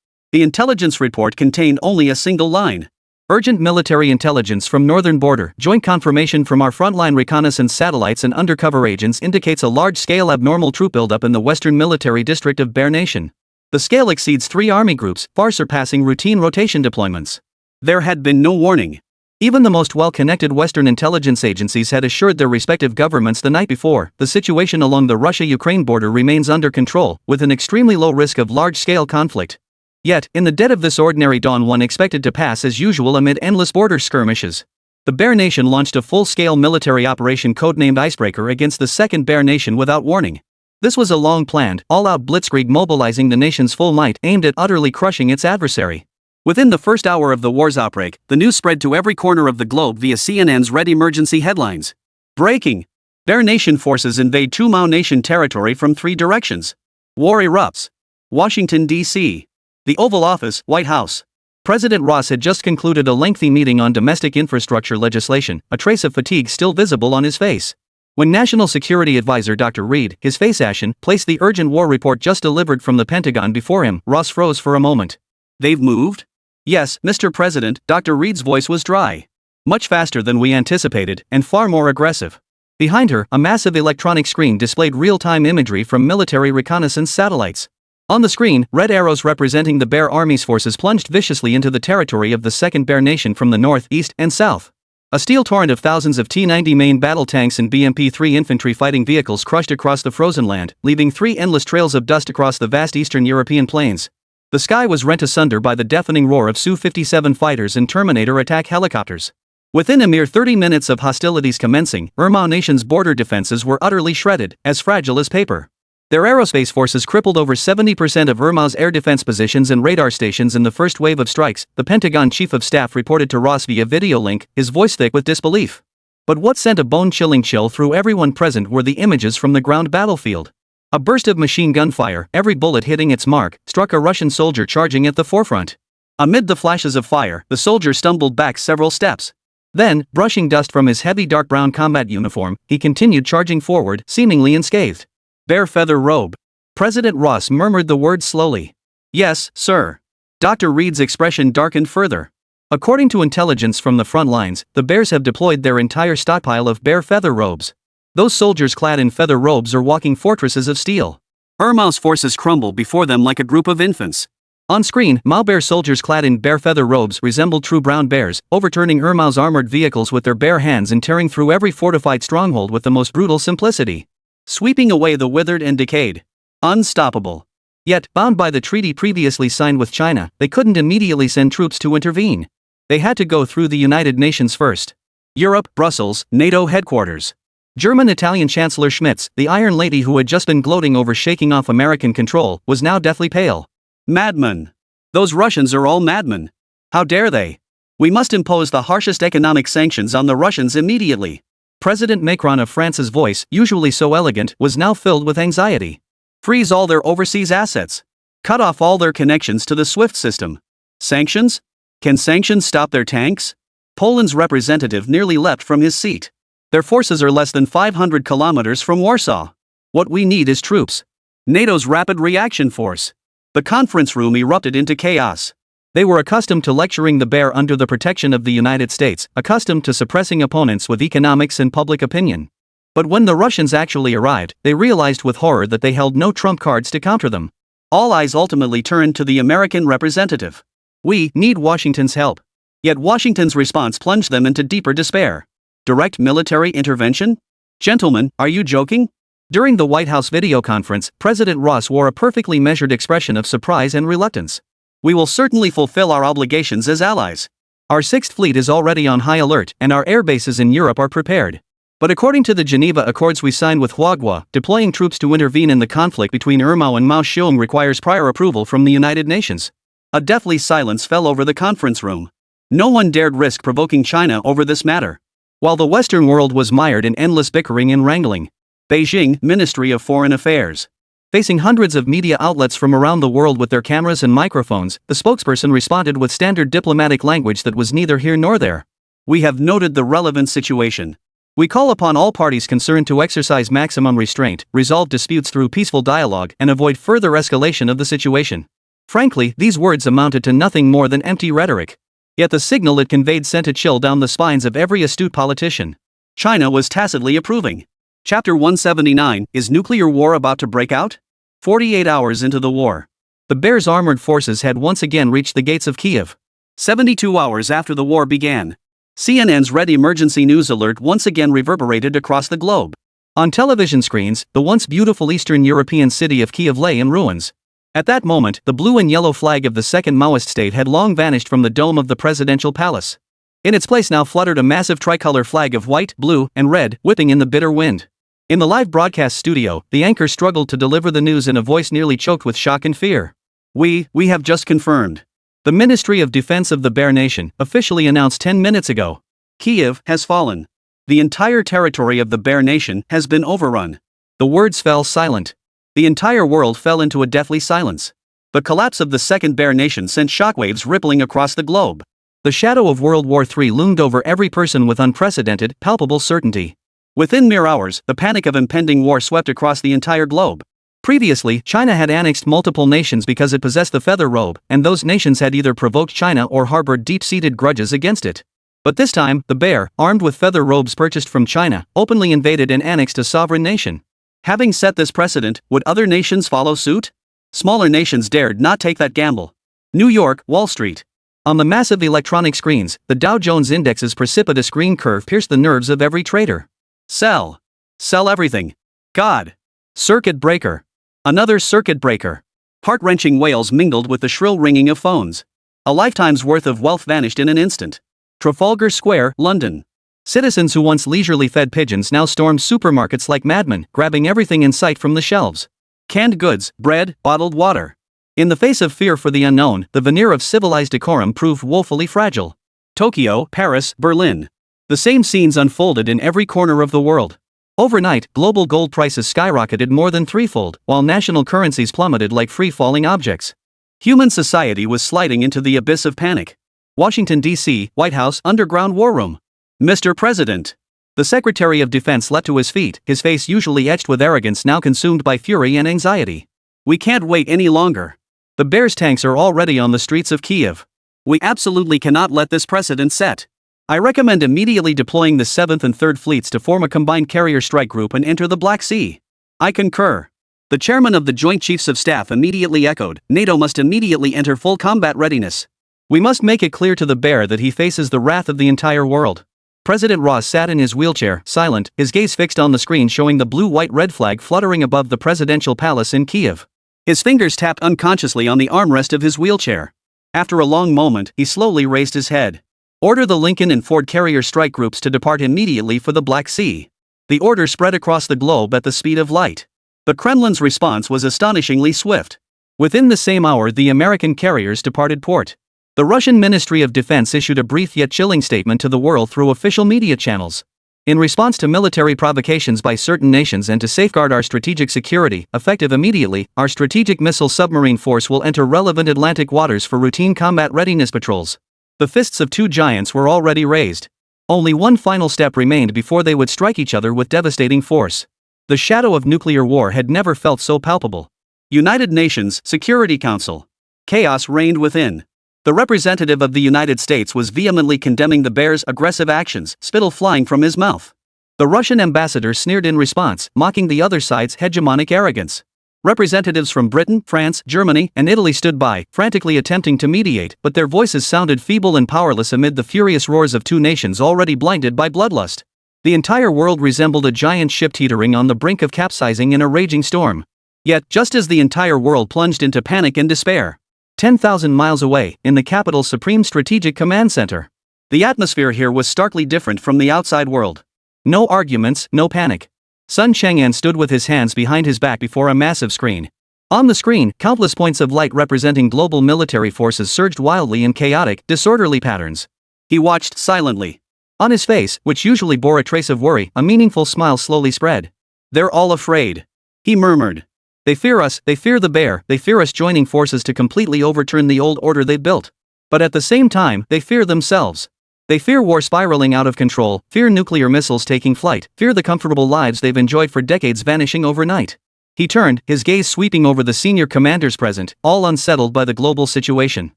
The intelligence report contained only a single line. Urgent military intelligence from northern border. Joint confirmation from our frontline reconnaissance satellites and undercover agents indicates a large-scale abnormal troop buildup in the western military district of Bear Nation. The scale exceeds 3 army groups, far surpassing routine rotation deployments. There had been no warning. Even the most well-connected Western intelligence agencies had assured their respective governments the night before. The situation along the Russia-Ukraine border remains under control, with an extremely low risk of large-scale conflict. Yet, in the dead of this ordinary dawn, one expected to pass as usual amid endless border skirmishes. The Bear Nation launched a full-scale military operation codenamed Icebreaker against the second Bear Nation without warning. This was a long-planned, all-out blitzkrieg mobilizing the nation's full might aimed at utterly crushing its adversary. Within the first hour of the war's outbreak, the news spread to every corner of the globe via CNN's Red Emergency headlines. Breaking! Bear Nation forces invade Chu-Mao Nation territory from 3 directions. War erupts. Washington, D.C. The Oval Office, White House. President Ross had just concluded a lengthy meeting on domestic infrastructure legislation, a trace of fatigue still visible on his face. When National Security Advisor Dr. Reed, his face ashen, placed the urgent war report just delivered from the Pentagon before him, Ross froze for a moment. They've moved? Yes, Mr. President, Dr. Reed's voice was dry. Much faster than we anticipated, and far more aggressive. Behind her, a massive electronic screen displayed real-time imagery from military reconnaissance satellites. On the screen, red arrows representing the Bear Army's forces plunged viciously into the territory of the second Bear Nation from the north, east, and south. A steel torrent of thousands of T-90 main battle tanks and BMP-3 infantry fighting vehicles crushed across the frozen land, leaving 3 endless trails of dust across the vast eastern European plains. The sky was rent asunder by the deafening roar of Su-57 fighters and Terminator attack helicopters. Within a mere 30 minutes of hostilities commencing, Chu-Mao Nation's border defenses were utterly shredded, as fragile as paper. Their aerospace forces crippled over 70% of Chu-Mao's air defense positions and radar stations in the first wave of strikes, the Pentagon Chief of Staff reported to Ross via video link, his voice thick with disbelief. But what sent a bone-chilling chill through everyone present were the images from the ground battlefield. A burst of machine gun fire, every bullet hitting its mark, struck a Russian soldier charging at the forefront. Amid the flashes of fire, the soldier stumbled back several steps. Then, brushing dust from his heavy dark brown combat uniform, he continued charging forward, seemingly unscathed. Bear feather robe. President Ross murmured the words slowly. Yes, sir. Dr. Reed's expression darkened further. According to intelligence from the front lines, the Bears have deployed their entire stockpile of bear feather robes. Those soldiers clad in feather robes are walking fortresses of steel. Chu-Mao's forces crumble before them like a group of infants. On screen, Mao bear soldiers clad in bear feather robes resembled true brown bears, overturning Chu-Mao's armored vehicles with their bare hands and tearing through every fortified stronghold with the most brutal simplicity. Sweeping away the withered and decayed. Unstoppable. Yet, bound by the treaty previously signed with China, they couldn't immediately send troops to intervene. They had to go through the United Nations first. Europe, Brussels, NATO headquarters. German-Italian Chancellor Schmitz, the Iron Lady who had just been gloating over shaking off American control, was now deathly pale. Madmen. Those Russians are all madmen. How dare they? We must impose the harshest economic sanctions on the Russians immediately. President Macron of France's voice, usually so elegant, was now filled with anxiety. Freeze all their overseas assets. Cut off all their connections to the SWIFT system. Sanctions? Can sanctions stop their tanks? Poland's representative nearly leapt from his seat. Their forces are less than 500 kilometers from Warsaw. What we need is troops. NATO's rapid reaction force. The conference room erupted into chaos. They were accustomed to lecturing the bear under the protection of the United States, accustomed to suppressing opponents with economics and public opinion. But when the Russians actually arrived, they realized with horror that they held no trump cards to counter them. All eyes ultimately turned to the American representative. We need Washington's help. Yet Washington's response plunged them into deeper despair. Direct military intervention? Gentlemen, are you joking? During the White House video conference, President Ross wore a perfectly measured expression of surprise and reluctance. We will certainly fulfill our obligations as allies. Our Sixth Fleet is already on high alert, and our air bases in Europe are prepared. But according to the Geneva Accords we signed with Huagua, deploying troops to intervene in the conflict between Chu-Mao and Mao Zedong requires prior approval from the United Nations. A deathly silence fell over the conference room. No one dared risk provoking China over this matter. While the Western world was mired in endless bickering and wrangling, Beijing, Ministry of Foreign Affairs. Facing hundreds of media outlets from around the world with their cameras and microphones, the spokesperson responded with standard diplomatic language that was neither here nor there. We have noted the relevant situation. We call upon all parties concerned to exercise maximum restraint, resolve disputes through peaceful dialogue, and avoid further escalation of the situation. Frankly, these words amounted to nothing more than empty rhetoric. Yet the signal it conveyed sent a chill down the spines of every astute politician. China was tacitly approving. Chapter 179, Is nuclear war about to break out? 48 hours into the war, the Bear's armored forces had once again reached the gates of Kiev. 72 hours after the war began, CNN's red emergency news alert once again reverberated across the globe. On television screens, the once beautiful Eastern European city of Kiev lay in ruins. At that moment, the blue and yellow flag of the second Maoist state had long vanished from the dome of the presidential palace. In its place now fluttered a massive tricolor flag of white, blue, and red, whipping in the bitter wind. In the live broadcast studio, the anchor struggled to deliver the news in a voice nearly choked with shock and fear. We have just confirmed. The Ministry of Defense of the Bear Nation officially announced 10 minutes ago. Kiev has fallen. The entire territory of the Bear Nation has been overrun. The words fell silent. The entire world fell into a deathly silence. The collapse of the Second Bear Nation sent shockwaves rippling across the globe. The shadow of World War III loomed over every person with unprecedented, palpable certainty. Within mere hours, the panic of impending war swept across the entire globe. Previously, China had annexed multiple nations because it possessed the feather robe, and those nations had either provoked China or harbored deep-seated grudges against it. But this time, the Bear, armed with feather robes purchased from China, openly invaded and annexed a sovereign nation. Having set this precedent, would other nations follow suit? Smaller nations dared not take that gamble. New York, Wall Street. On the massive electronic screens, the Dow Jones Index's precipitous green curve pierced the nerves of every trader. Sell. Sell everything. God. Circuit breaker. Another circuit breaker. Heart-wrenching wails mingled with the shrill ringing of phones. A lifetime's worth of wealth vanished in an instant. Trafalgar Square, London. Citizens who once leisurely fed pigeons now stormed supermarkets like madmen, grabbing everything in sight from the shelves. Canned goods, bread, bottled water. In the face of fear for the unknown, the veneer of civilized decorum proved woefully fragile. Tokyo, Paris, Berlin. The same scenes unfolded in every corner of the world. Overnight, global gold prices skyrocketed more than threefold, while national currencies plummeted like free-falling objects. Human society was sliding into the abyss of panic. Washington, D.C., White House, underground war room. Mr. President. The Secretary of Defense leapt to his feet, his face usually etched with arrogance now consumed by fury and anxiety. We can't wait any longer. The Bear's tanks are already on the streets of Kiev. We absolutely cannot let this precedent set. I recommend immediately deploying the 7th and 3rd Fleets to form a combined carrier strike group and enter the Black Sea. I concur. The chairman of the Joint Chiefs of Staff immediately echoed, NATO must immediately enter full combat readiness. We must make it clear to the Bear that he faces the wrath of the entire world. President Ross sat in his wheelchair, silent, his gaze fixed on the screen showing the blue-white-red flag fluttering above the presidential palace in Kiev. His fingers tapped unconsciously on the armrest of his wheelchair. After a long moment, he slowly raised his head. Order the Lincoln and Ford carrier strike groups to depart immediately for the Black Sea. The order spread across the globe at the speed of light. The Kremlin's response was astonishingly swift. Within the same hour, the American carriers departed port. The Russian Ministry of Defense issued a brief yet chilling statement to the world through official media channels. In response to military provocations by certain nations and to safeguard our strategic security, effective immediately, our strategic missile submarine force will enter relevant Atlantic waters for routine combat readiness patrols. The fists of two giants were already raised. Only one final step remained before they would strike each other with devastating force. The shadow of nuclear war had never felt so palpable. United Nations Security Council. Chaos reigned within. The representative of the United States was vehemently condemning the Bear's aggressive actions, spittle flying from his mouth. The Russian ambassador sneered in response, mocking the other side's hegemonic arrogance. Representatives from Britain, France, Germany, and Italy stood by, frantically attempting to mediate, but their voices sounded feeble and powerless amid the furious roars of two nations already blinded by bloodlust. The entire world resembled a giant ship teetering on the brink of capsizing in a raging storm. Yet, just as the entire world plunged into panic and despair, 10,000 miles away, in the capital's Supreme Strategic Command Center, the atmosphere here was starkly different from the outside world. No arguments, no panic. Sun Chang'an stood with his hands behind his back before a massive screen. On the screen, countless points of light representing global military forces surged wildly in chaotic, disorderly patterns. He watched silently. On his face, which usually bore a trace of worry, a meaningful smile slowly spread. They're all afraid. He murmured. They fear us, they fear the Bear, they fear us joining forces to completely overturn the old order they built. But at the same time, they fear themselves. They fear war spiraling out of control, fear nuclear missiles taking flight, fear the comfortable lives they've enjoyed for decades vanishing overnight. He turned, his gaze sweeping over the senior commanders present, all unsettled by the global situation.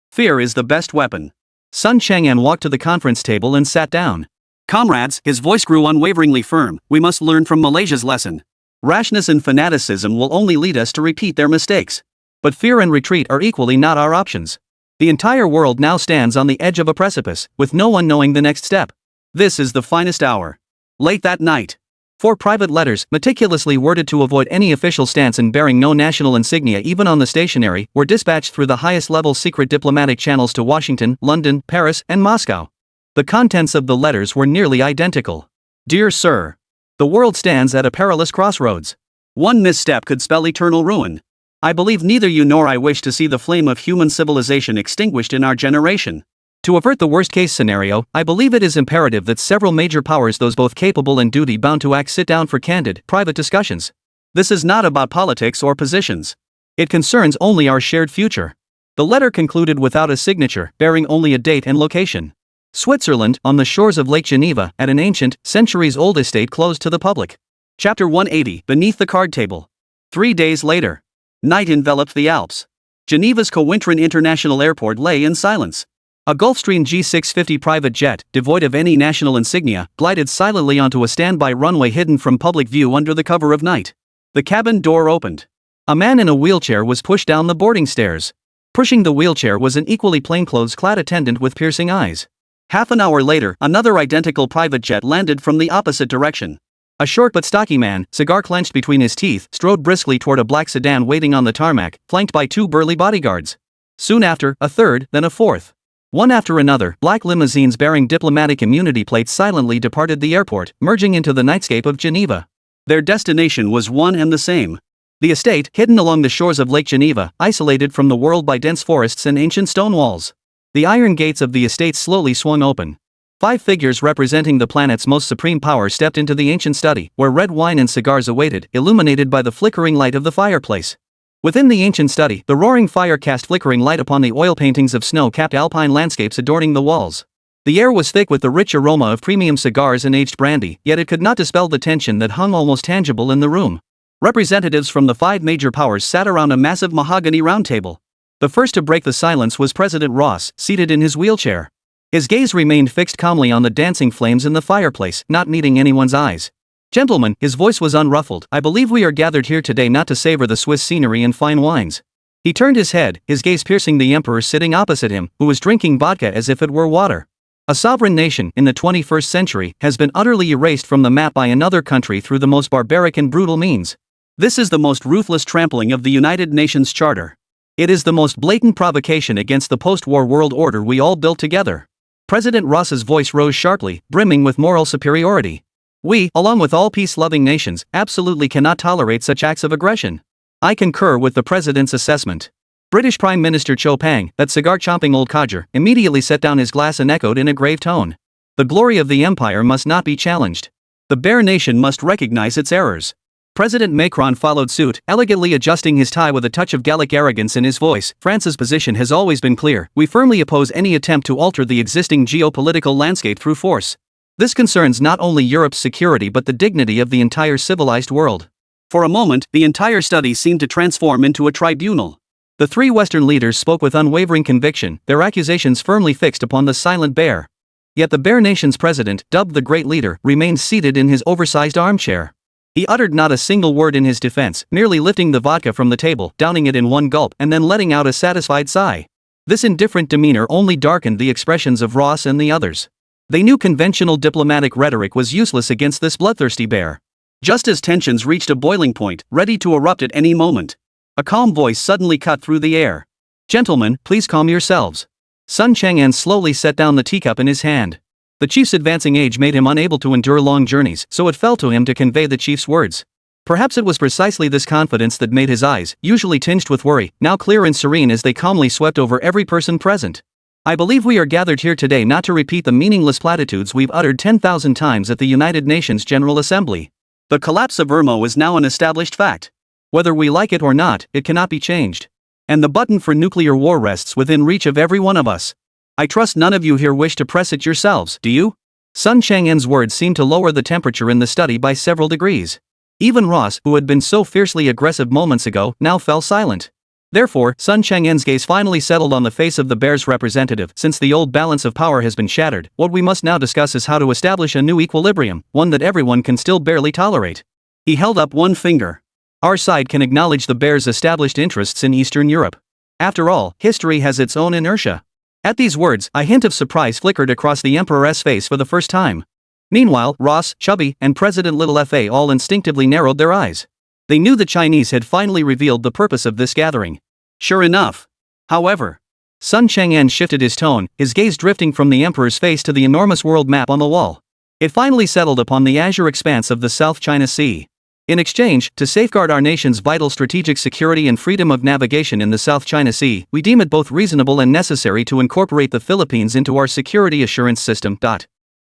Fear is the best weapon. Sun Chang'an walked to the conference table and sat down. Comrades, his voice grew unwaveringly firm, we must learn from Malaysia's lesson. Rashness and fanaticism will only lead us to repeat their mistakes. But fear and retreat are equally not our options. The entire world now stands on the edge of a precipice, with no one knowing the next step. This is the finest hour. Late that night. 4 private letters, meticulously worded to avoid any official stance and bearing no national insignia even on the stationery, were dispatched through the highest-level secret diplomatic channels to Washington, London, Paris, and Moscow. The contents of the letters were nearly identical. Dear Sir. The world stands at a perilous crossroads. One misstep could spell eternal ruin. I believe neither you nor I wish to see the flame of human civilization extinguished in our generation. To avert the worst-case scenario, I believe it is imperative that several major powers, those both capable and duty-bound to act, sit down for candid, private discussions. This is not about politics or positions. It concerns only our shared future. The letter concluded without a signature, bearing only a date and location. Switzerland, on the shores of Lake Geneva, at an ancient, centuries-old estate closed to the public. Chapter 180, Beneath the Card Table. 3 days later. Night enveloped the Alps. Geneva's Cointrin International Airport lay in silence. A Gulfstream G650 private jet, devoid of any national insignia, glided silently onto a standby runway hidden from public view under the cover of night. The cabin door opened. A man in a wheelchair was pushed down the boarding stairs. Pushing the wheelchair was an equally plainclothes-clad attendant with piercing eyes. Half an hour later, another identical private jet landed from the opposite direction. A short but stocky man, cigar clenched between his teeth, strode briskly toward a black sedan waiting on the tarmac, flanked by 2 burly bodyguards. Soon after, a third, then a fourth. One after another, black limousines bearing diplomatic immunity plates silently departed the airport, merging into the nightscape of Geneva. Their destination was one and the same. The estate, hidden along the shores of Lake Geneva, isolated from the world by dense forests and ancient stone walls. The iron gates of the estate slowly swung open. 5 figures representing the planet's most supreme power stepped into the ancient study, where red wine and cigars awaited, illuminated by the flickering light of the fireplace. Within the ancient study, the roaring fire cast flickering light upon the oil paintings of snow-capped alpine landscapes adorning the walls. The air was thick with the rich aroma of premium cigars and aged brandy, yet it could not dispel the tension that hung almost tangible in the room. Representatives from the 5 major powers sat around a massive mahogany round table. The first to break the silence was President Ross, seated in his wheelchair. His gaze remained fixed calmly on the dancing flames in the fireplace, not meeting anyone's eyes. Gentlemen, his voice was unruffled, I believe we are gathered here today not to savor the Swiss scenery and fine wines. He turned his head, his gaze piercing the emperor sitting opposite him, who was drinking vodka as if it were water. A sovereign nation, in the 21st century, has been utterly erased from the map by another country through the most barbaric and brutal means. This is the most ruthless trampling of the United Nations Charter. It is the most blatant provocation against the post-war world order we all built together. President Ross's voice rose sharply, brimming with moral superiority. We, along with all peace-loving nations, absolutely cannot tolerate such acts of aggression. I concur with the president's assessment. British Prime Minister Cho Pang, that cigar-chomping old codger, immediately set down his glass and echoed in a grave tone. The glory of the empire must not be challenged. The bare nation must recognize its errors. President Macron followed suit, elegantly adjusting his tie with a touch of Gallic arrogance in his voice. France's position has always been clear. We firmly oppose any attempt to alter the existing geopolitical landscape through force. This concerns not only Europe's security but the dignity of the entire civilized world. For a moment, the entire study seemed to transform into a tribunal. The 3 Western leaders spoke with unwavering conviction, their accusations firmly fixed upon the silent bear. Yet the Bear Nation's president, dubbed the Great Leader, remained seated in his oversized armchair. He uttered not a single word in his defense, merely lifting the vodka from the table, downing it in one gulp, and then letting out a satisfied sigh. This indifferent demeanor only darkened the expressions of Ross and the others. They knew conventional diplomatic rhetoric was useless against this bloodthirsty bear. Just as tensions reached a boiling point, ready to erupt at any moment, a calm voice suddenly cut through the air. Gentlemen, please calm yourselves. Sun Chang'an slowly set down the teacup in his hand. The chief's advancing age made him unable to endure long journeys, so it fell to him to convey the chief's words. Perhaps it was precisely this confidence that made his eyes, usually tinged with worry, now clear and serene as they calmly swept over every person present. I believe we are gathered here today not to repeat the meaningless platitudes we've uttered 10,000 times at the United Nations General Assembly. The collapse of Irmo is now an established fact. Whether we like it or not, it cannot be changed. And the button for nuclear war rests within reach of every one of us. I trust none of you here wish to press it yourselves, do you? Sun Chang'en's words seemed to lower the temperature in the study by several degrees. Even Ross, who had been so fiercely aggressive moments ago, now fell silent. Therefore, Sun Chang'en's gaze finally settled on the face of the bear's representative. Since the old balance of power has been shattered, what we must now discuss is how to establish a new equilibrium, one that everyone can still barely tolerate. He held up one finger. Our side can acknowledge the bear's established interests in Eastern Europe. After all, history has its own inertia. At these words, a hint of surprise flickered across the Emperor's face for the first time. Meanwhile, Ross, Chubby, and President Little Fa all instinctively narrowed their eyes. They knew the Chinese had finally revealed the purpose of this gathering. Sure enough. However, Sun Chang'en shifted his tone, his gaze drifting from the Emperor's face to the enormous world map on the wall. It finally settled upon the azure expanse of the South China Sea. In exchange, to safeguard our nation's vital strategic security and freedom of navigation in the South China Sea, we deem it both reasonable and necessary to incorporate the Philippines into our security assurance system.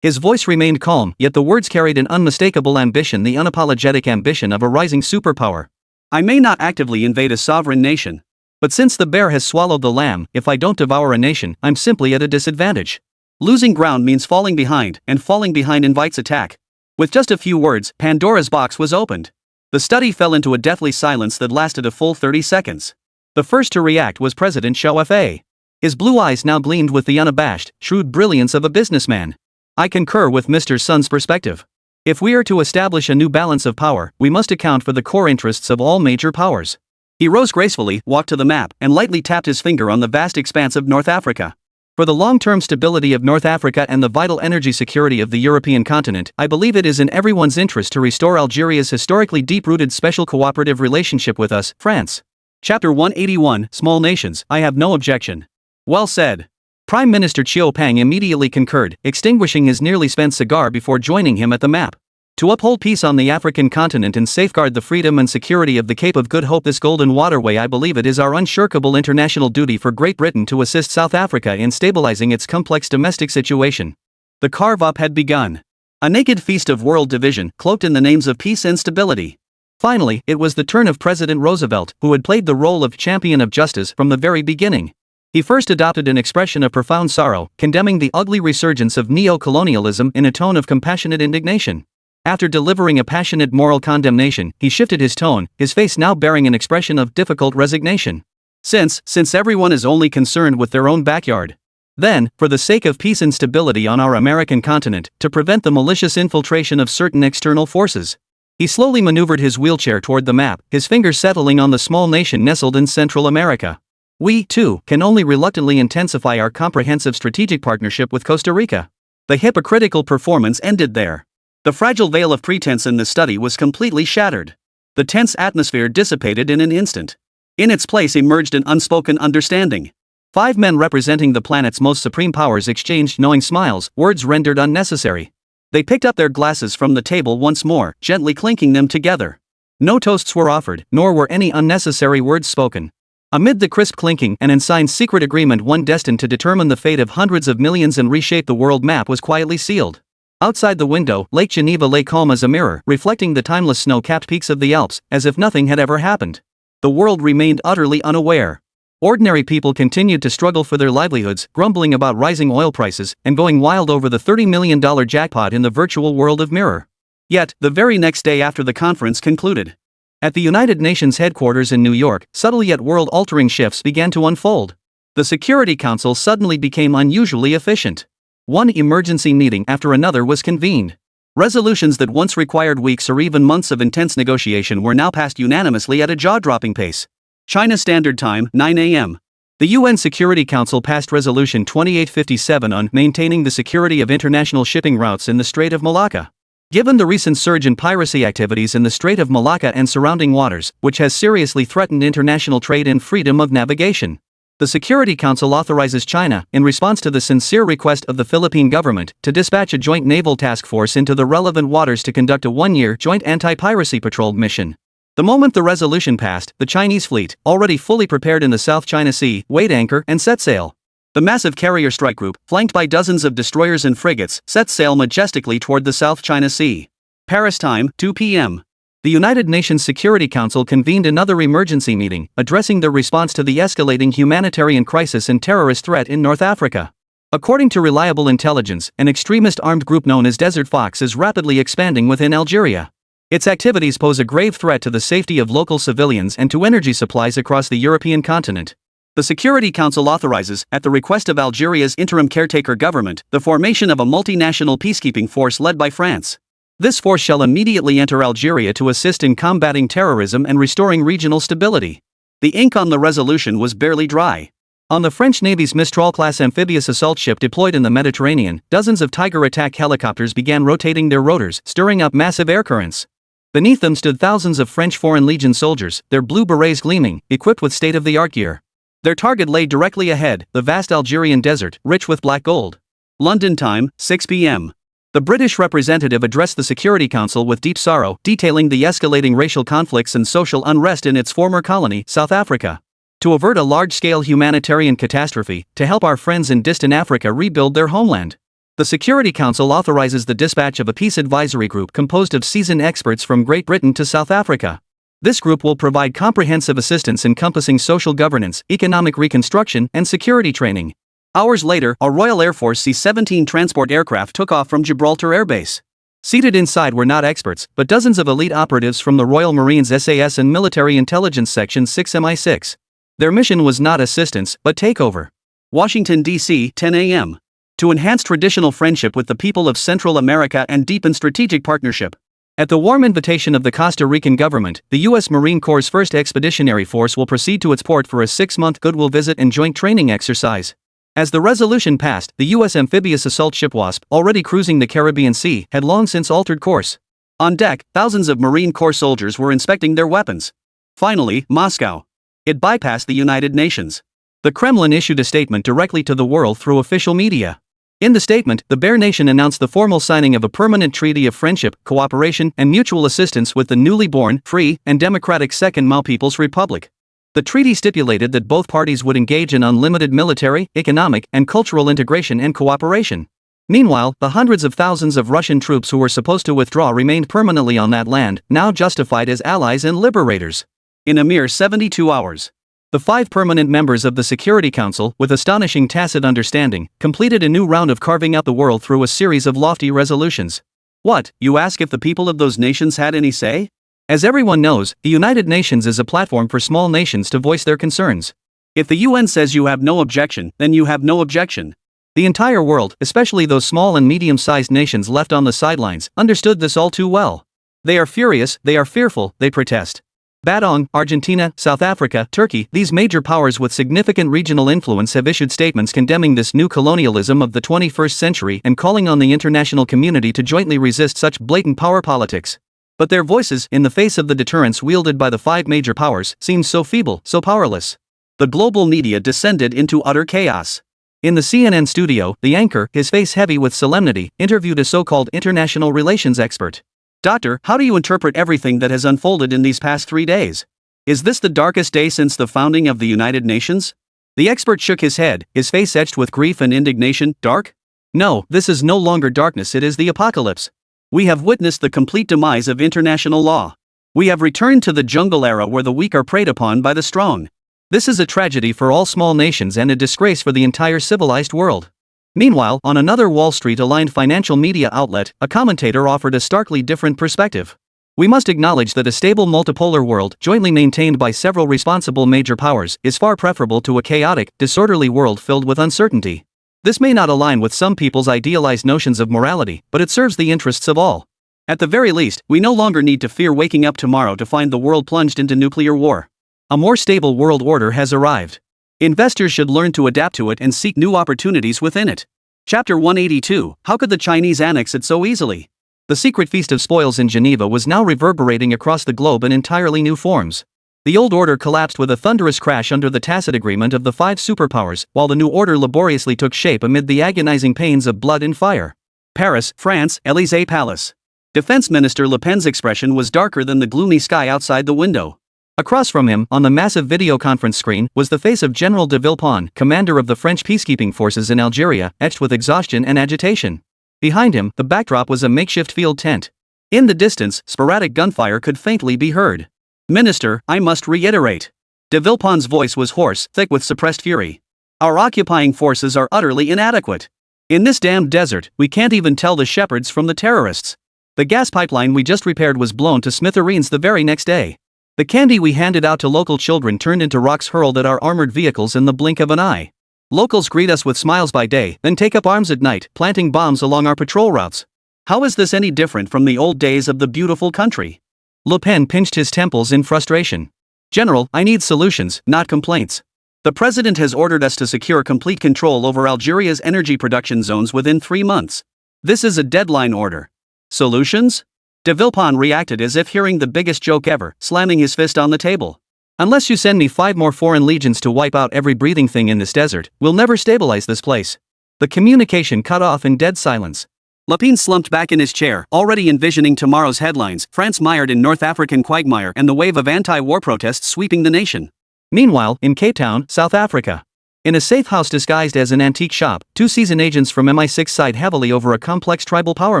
His voice remained calm, yet the words carried an unmistakable ambition, the unapologetic ambition of a rising superpower. I may not actively invade a sovereign nation. But since the bear has swallowed the lamb, if I don't devour a nation, I'm simply at a disadvantage. Losing ground means falling behind, and falling behind invites attack. With just a few words, Pandora's box was opened. The study fell into a deathly silence that lasted a full 30 seconds. The first to react was President Xiao Fa. His blue eyes now gleamed with the unabashed, shrewd brilliance of a businessman. I concur with Mr. Sun's perspective. If we are to establish a new balance of power, we must account for the core interests of all major powers. He rose gracefully, walked to the map, and lightly tapped his finger on the vast expanse of North Africa. For the long-term stability of North Africa and the vital energy security of the European continent, I believe it is in everyone's interest to restore Algeria's historically deep-rooted special cooperative relationship with us, France. Chapter 181, Small Nations. I have no objection. Well said. Prime Minister Chiu Pang immediately concurred, extinguishing his nearly spent cigar before joining him at the map. To uphold peace on the African continent and safeguard the freedom and security of the Cape of Good Hope, this golden waterway, I believe it is our unshirkable international duty for Great Britain to assist South Africa in stabilizing its complex domestic situation. The carve-up had begun. A naked feast of world division, cloaked in the names of peace and stability. Finally, it was the turn of President Roosevelt, who had played the role of champion of justice from the very beginning. He first adopted an expression of profound sorrow, condemning the ugly resurgence of neo-colonialism in a tone of compassionate indignation. After delivering a passionate moral condemnation, he shifted his tone, his face now bearing an expression of difficult resignation. Since everyone is only concerned with their own backyard, then, for the sake of peace and stability on our American continent, to prevent the malicious infiltration of certain external forces. He slowly maneuvered his wheelchair toward the map, his fingers settling on the small nation nestled in Central America. We, too, can only reluctantly intensify our comprehensive strategic partnership with Costa Rica. The hypocritical performance ended there. The fragile veil of pretense in the study was completely shattered. The tense atmosphere dissipated in an instant. In its place emerged an unspoken understanding. 5 men representing the planet's most supreme powers exchanged knowing smiles, words rendered unnecessary. They picked up their glasses from the table once more, gently clinking them together. No toasts were offered, nor were any unnecessary words spoken. Amid the crisp clinking, an unsigned secret agreement, one destined to determine the fate of hundreds of millions and reshape the world map, was quietly sealed. Outside the window, Lake Geneva lay calm as a mirror, reflecting the timeless snow-capped peaks of the Alps, as if nothing had ever happened. The world remained utterly unaware. Ordinary people continued to struggle for their livelihoods, grumbling about rising oil prices, and going wild over the $30 million jackpot in the virtual world of Mirror. Yet, the very next day after the conference concluded, at the United Nations headquarters in New York, subtle yet world-altering shifts began to unfold. The Security Council suddenly became unusually efficient. One emergency meeting after another was convened. Resolutions that once required weeks or even months of intense negotiation were now passed unanimously at a jaw-dropping pace. China Standard Time, 9 a.m. The UN Security Council passed Resolution 2857 on maintaining the security of international shipping routes in the Strait of Malacca. Given the recent surge in piracy activities in the Strait of Malacca and surrounding waters, which has seriously threatened international trade and freedom of navigation, the Security Council authorizes China, in response to the sincere request of the Philippine government, to dispatch a joint naval task force into the relevant waters to conduct a one-year joint anti-piracy patrol mission. The moment the resolution passed, the Chinese fleet, already fully prepared in the South China Sea, weighed anchor and set sail. The massive carrier strike group, flanked by dozens of destroyers and frigates, set sail majestically toward the South China Sea. Paris time, 2 p.m. The United Nations Security Council convened another emergency meeting, addressing the response to the escalating humanitarian crisis and terrorist threat in North Africa. According to reliable intelligence, an extremist armed group known as Desert Fox is rapidly expanding within Algeria. Its activities pose a grave threat to the safety of local civilians and to energy supplies across the European continent. The Security Council authorizes, at the request of Algeria's interim caretaker government, the formation of a multinational peacekeeping force led by France. This force shall immediately enter Algeria to assist in combating terrorism and restoring regional stability. The ink on the resolution was barely dry. On the French Navy's Mistral-class amphibious assault ship deployed in the Mediterranean, dozens of Tiger attack helicopters began rotating their rotors, stirring up massive air currents. Beneath them stood thousands of French Foreign Legion soldiers, their blue berets gleaming, equipped with state-of-the-art gear. Their target lay directly ahead, the vast Algerian desert, rich with black gold. London time, 6 p.m. The British representative addressed the Security Council with deep sorrow, detailing the escalating racial conflicts and social unrest in its former colony, South Africa. To avert a large-scale humanitarian catastrophe, to help our friends in distant Africa rebuild their homeland, the Security Council authorizes the dispatch of a peace advisory group composed of seasoned experts from Great Britain to South Africa. This group will provide comprehensive assistance encompassing social governance, economic reconstruction, and security training. Hours later, a Royal Air Force C-17 transport aircraft took off from Gibraltar Air Base. Seated inside were not experts, but dozens of elite operatives from the Royal Marines SAS and Military Intelligence Section 6 MI6. Their mission was not assistance, but takeover. Washington, D.C., 10 a.m. To enhance traditional friendship with the people of Central America and deepen strategic partnership. At the warm invitation of the Costa Rican government, the U.S. Marine Corps' 1st Expeditionary Force will proceed to its port for a 6-month goodwill visit and joint training exercise. As the resolution passed, the U.S. amphibious assault ship Wasp, already cruising the Caribbean Sea, had long since altered course. On deck, thousands of Marine Corps soldiers were inspecting their weapons. Finally, Moscow. It bypassed the United Nations. The Kremlin issued a statement directly to the world through official media. In the statement, the Bear Nation announced the formal signing of a permanent treaty of friendship, cooperation, and mutual assistance with the newly born, free, and democratic Second Mao People's Republic. The treaty stipulated that both parties would engage in unlimited military, economic, and cultural integration and cooperation. Meanwhile, the hundreds of thousands of Russian troops who were supposed to withdraw remained permanently on that land, now justified as allies and liberators. In a mere 72 hours. The 5 permanent members of the Security Council, with astonishing tacit understanding, completed a new round of carving out the world through a series of lofty resolutions. What, you ask if the people of those nations had any say? As everyone knows, the United Nations is a platform for small nations to voice their concerns. If the UN says you have no objection, then you have no objection. The entire world, especially those small and medium-sized nations left on the sidelines, understood this all too well. They are furious, they are fearful, they protest. Badong, Argentina, South Africa, Turkey, these major powers with significant regional influence have issued statements condemning this new colonialism of the 21st century and calling on the international community to jointly resist such blatant power politics. But their voices, in the face of the deterrence wielded by the 5 major powers, seemed so feeble, so powerless. The global media descended into utter chaos. In the CNN studio, the anchor, his face heavy with solemnity, interviewed a so-called international relations expert. Doctor, how do you interpret everything that has unfolded in these past 3 days? Is this the darkest day since the founding of the United Nations? The expert shook his head, his face etched with grief and indignation. Dark? No, this is no longer darkness, it is the apocalypse. We have witnessed the complete demise of international law. We have returned to the jungle era where the weak are preyed upon by the strong. This is a tragedy for all small nations and a disgrace for the entire civilized world. Meanwhile, on another Wall Street-aligned financial media outlet, a commentator offered a starkly different perspective. We must acknowledge that a stable multipolar world, jointly maintained by several responsible major powers, is far preferable to a chaotic, disorderly world filled with uncertainty. This may not align with some people's idealized notions of morality, but it serves the interests of all. At the very least, we no longer need to fear waking up tomorrow to find the world plunged into nuclear war. A more stable world order has arrived. Investors should learn to adapt to it and seek new opportunities within it. Chapter 182, How could the Chinese annex it so easily? The secret feast of spoils in Geneva was now reverberating across the globe in entirely new forms. The old order collapsed with a thunderous crash under the tacit agreement of the 5 superpowers, while the new order laboriously took shape amid the agonizing pains of blood and fire. Paris, France, Élysée Palace. Defense Minister Le Pen's expression was darker than the gloomy sky outside the window. Across from him, on the massive video conference screen, was the face of General de Villepin, commander of the French peacekeeping forces in Algeria, etched with exhaustion and agitation. Behind him, the backdrop was a makeshift field tent. In the distance, sporadic gunfire could faintly be heard. Minister, I must reiterate. De Villepin's voice was hoarse, thick with suppressed fury. Our occupying forces are utterly inadequate. In this damned desert, we can't even tell the shepherds from the terrorists. The gas pipeline we just repaired was blown to smithereens the very next day. The candy we handed out to local children turned into rocks hurled at our armored vehicles in the blink of an eye. Locals greet us with smiles by day, then take up arms at night, planting bombs along our patrol routes. How is this any different from the old days of the beautiful country? Le Pen pinched his temples in frustration. General, I need solutions, not complaints. The president has ordered us to secure complete control over Algeria's energy production zones within 3 months. This is a deadline order. Solutions? De Villepin reacted as if hearing the biggest joke ever, slamming his fist on the table. Unless you send me 5 more foreign legions to wipe out every breathing thing in this desert, we'll never stabilize this place. The communication cut off in dead silence. Le Pen slumped back in his chair, already envisioning tomorrow's headlines: France mired in North African quagmire and the wave of anti-war protests sweeping the nation. Meanwhile, in Cape Town, South Africa. In a safe house disguised as an antique shop, 2 seasoned agents from MI6 sighed heavily over a complex tribal power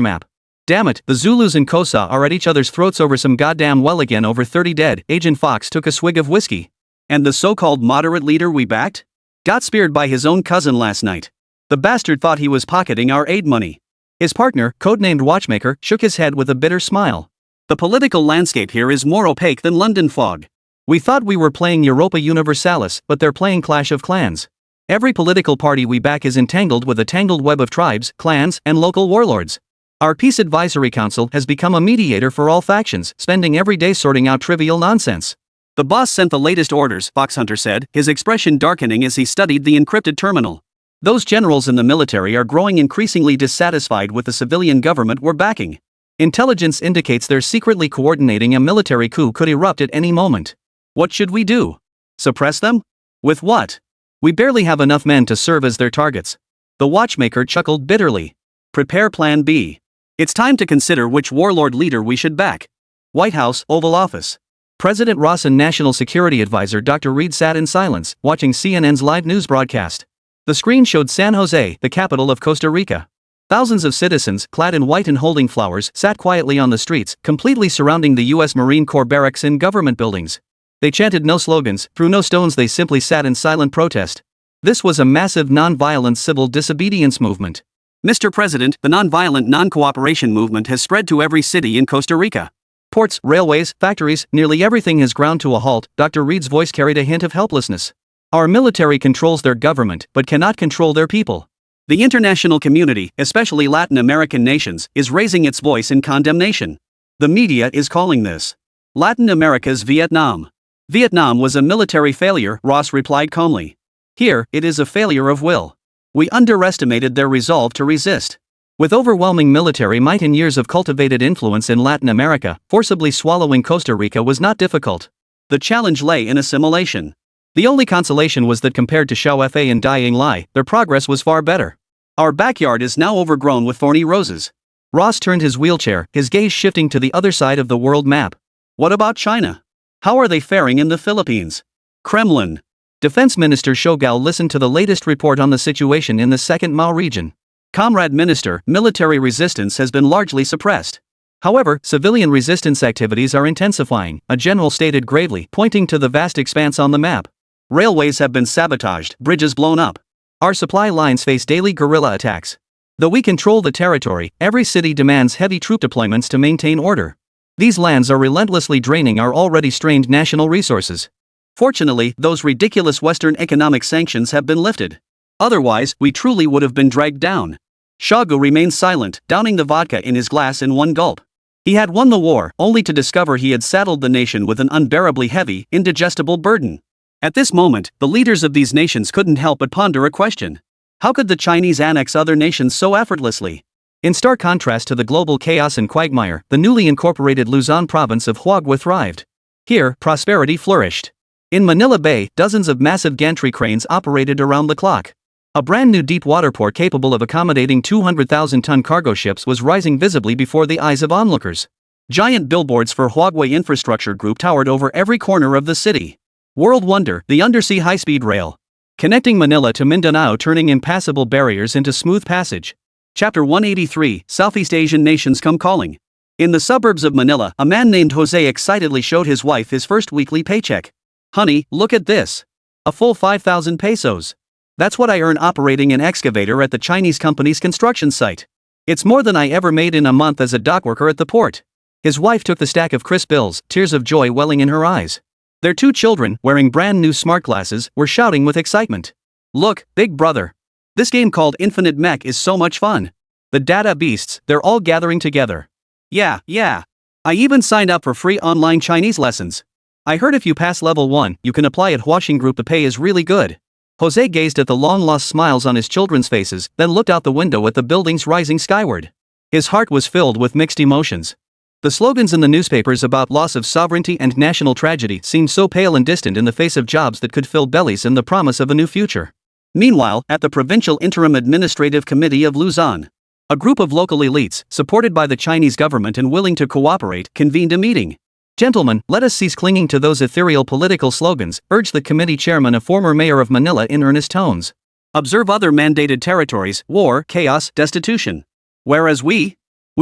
map. Damn it, the Zulus and Xhosa are at each other's throats over some goddamn well again. Over 30 dead. Agent Fox took a swig of whiskey. And the so-called moderate leader we backed? Got speared by his own cousin last night. The bastard thought he was pocketing our aid money. His partner, codenamed Watchmaker, shook his head with a bitter smile. The political landscape here is more opaque than London fog. We thought we were playing Europa Universalis, but they're playing Clash of Clans. Every political party we back is entangled with a tangled web of tribes, clans, and local warlords. Our Peace Advisory Council has become a mediator for all factions, spending every day sorting out trivial nonsense. The boss sent the latest orders, Foxhunter said, his expression darkening as he studied the encrypted terminal. Those generals in the military are growing increasingly dissatisfied with the civilian government we're backing. Intelligence indicates they're secretly coordinating a military coup could erupt at any moment. What should we do? Suppress them? With what? We barely have enough men to serve as their targets. The Watchmaker chuckled bitterly. Prepare Plan B. It's time to consider which warlord leader we should back. White House, Oval Office. President Ross and National Security Advisor Dr. Reed sat in silence, watching CNN's live news broadcast. The screen showed San Jose, the capital of Costa Rica. Thousands of citizens, clad in white and holding flowers, sat quietly on the streets, completely surrounding the U.S. Marine Corps barracks and government buildings. They chanted no slogans, threw no stones, they simply sat in silent protest. This was a massive non-violent civil disobedience movement. Mr. President, the non-violent non-cooperation movement has spread to every city in Costa Rica. Ports, railways, factories, nearly everything has ground to a halt. Dr. Reed's voice carried a hint of helplessness. Our military controls their government, but cannot control their people. The international community, especially Latin American nations, is raising its voice in condemnation. The media is calling this Latin America's Vietnam. Vietnam was a military failure, Ross replied calmly. Here, it is a failure of will. We underestimated their resolve to resist. With overwhelming military might and years of cultivated influence in Latin America, forcibly swallowing Costa Rica was not difficult. The challenge lay in assimilation. The only consolation was that compared to Xiao Fa and Dying Lai, their progress was far better. Our backyard is now overgrown with thorny roses. Ross turned his wheelchair, his gaze shifting to the other side of the world map. What about China? How are they faring in the Philippines? Kremlin. Defense Minister Shogao listened to the latest report on the situation in the Second Mao region. Comrade Minister, military resistance has been largely suppressed. However, civilian resistance activities are intensifying, a general stated gravely, pointing to the vast expanse on the map. Railways have been sabotaged, bridges blown up. Our supply lines face daily guerrilla attacks. Though we control the territory, every city demands heavy troop deployments to maintain order. These lands are relentlessly draining our already strained national resources. Fortunately, those ridiculous Western economic sanctions have been lifted. Otherwise, we truly would have been dragged down. Shogu remained silent, downing the vodka in his glass in one gulp. He had won the war, only to discover he had saddled the nation with an unbearably heavy, indigestible burden. At this moment, the leaders of these nations couldn't help but ponder a question. How could the Chinese annex other nations so effortlessly? In stark contrast to the global chaos and quagmire, the newly incorporated Luzon province of Huaguo thrived. Here, prosperity flourished. In Manila Bay, dozens of massive gantry cranes operated around the clock. A brand new deep water port capable of accommodating 200,000-ton cargo ships was rising visibly before the eyes of onlookers. Giant billboards for Huaguo Infrastructure Group towered over every corner of the city. World wonder, the undersea high-speed rail. Connecting Manila to Mindanao, turning impassable barriers into smooth passage. Chapter 183, Southeast Asian Nations Come Calling. In the suburbs of Manila, a man named Jose excitedly showed his wife his first weekly paycheck. Honey, look at this. A full 5,000 pesos. That's what I earn operating an excavator at the Chinese company's construction site. It's more than I ever made in a month as a dockworker at the port. His wife took the stack of crisp bills, tears of joy welling in her eyes. Their 2 children, wearing brand new smart glasses, were shouting with excitement. Look, big brother. This game called Infinite Mech is so much fun. The data beasts, they're all gathering together. Yeah. I even signed up for free online Chinese lessons. I heard if you pass level 1, you can apply at Huaxing Group. The pay is really good. Jose gazed at the long-lost smiles on his children's faces, then looked out the window at the buildings rising skyward. His heart was filled with mixed emotions. The slogans in the newspapers about loss of sovereignty and national tragedy seemed so pale and distant in the face of jobs that could fill bellies and the promise of a new future. Meanwhile, at the Provincial Interim Administrative Committee of Luzon, a group of local elites, supported by the Chinese government and willing to cooperate, convened a meeting. Gentlemen, let us cease clinging to those ethereal political slogans, urged the committee chairman, a former mayor of Manila, in earnest tones. Observe other mandated territories: war, chaos, destitution. Whereas we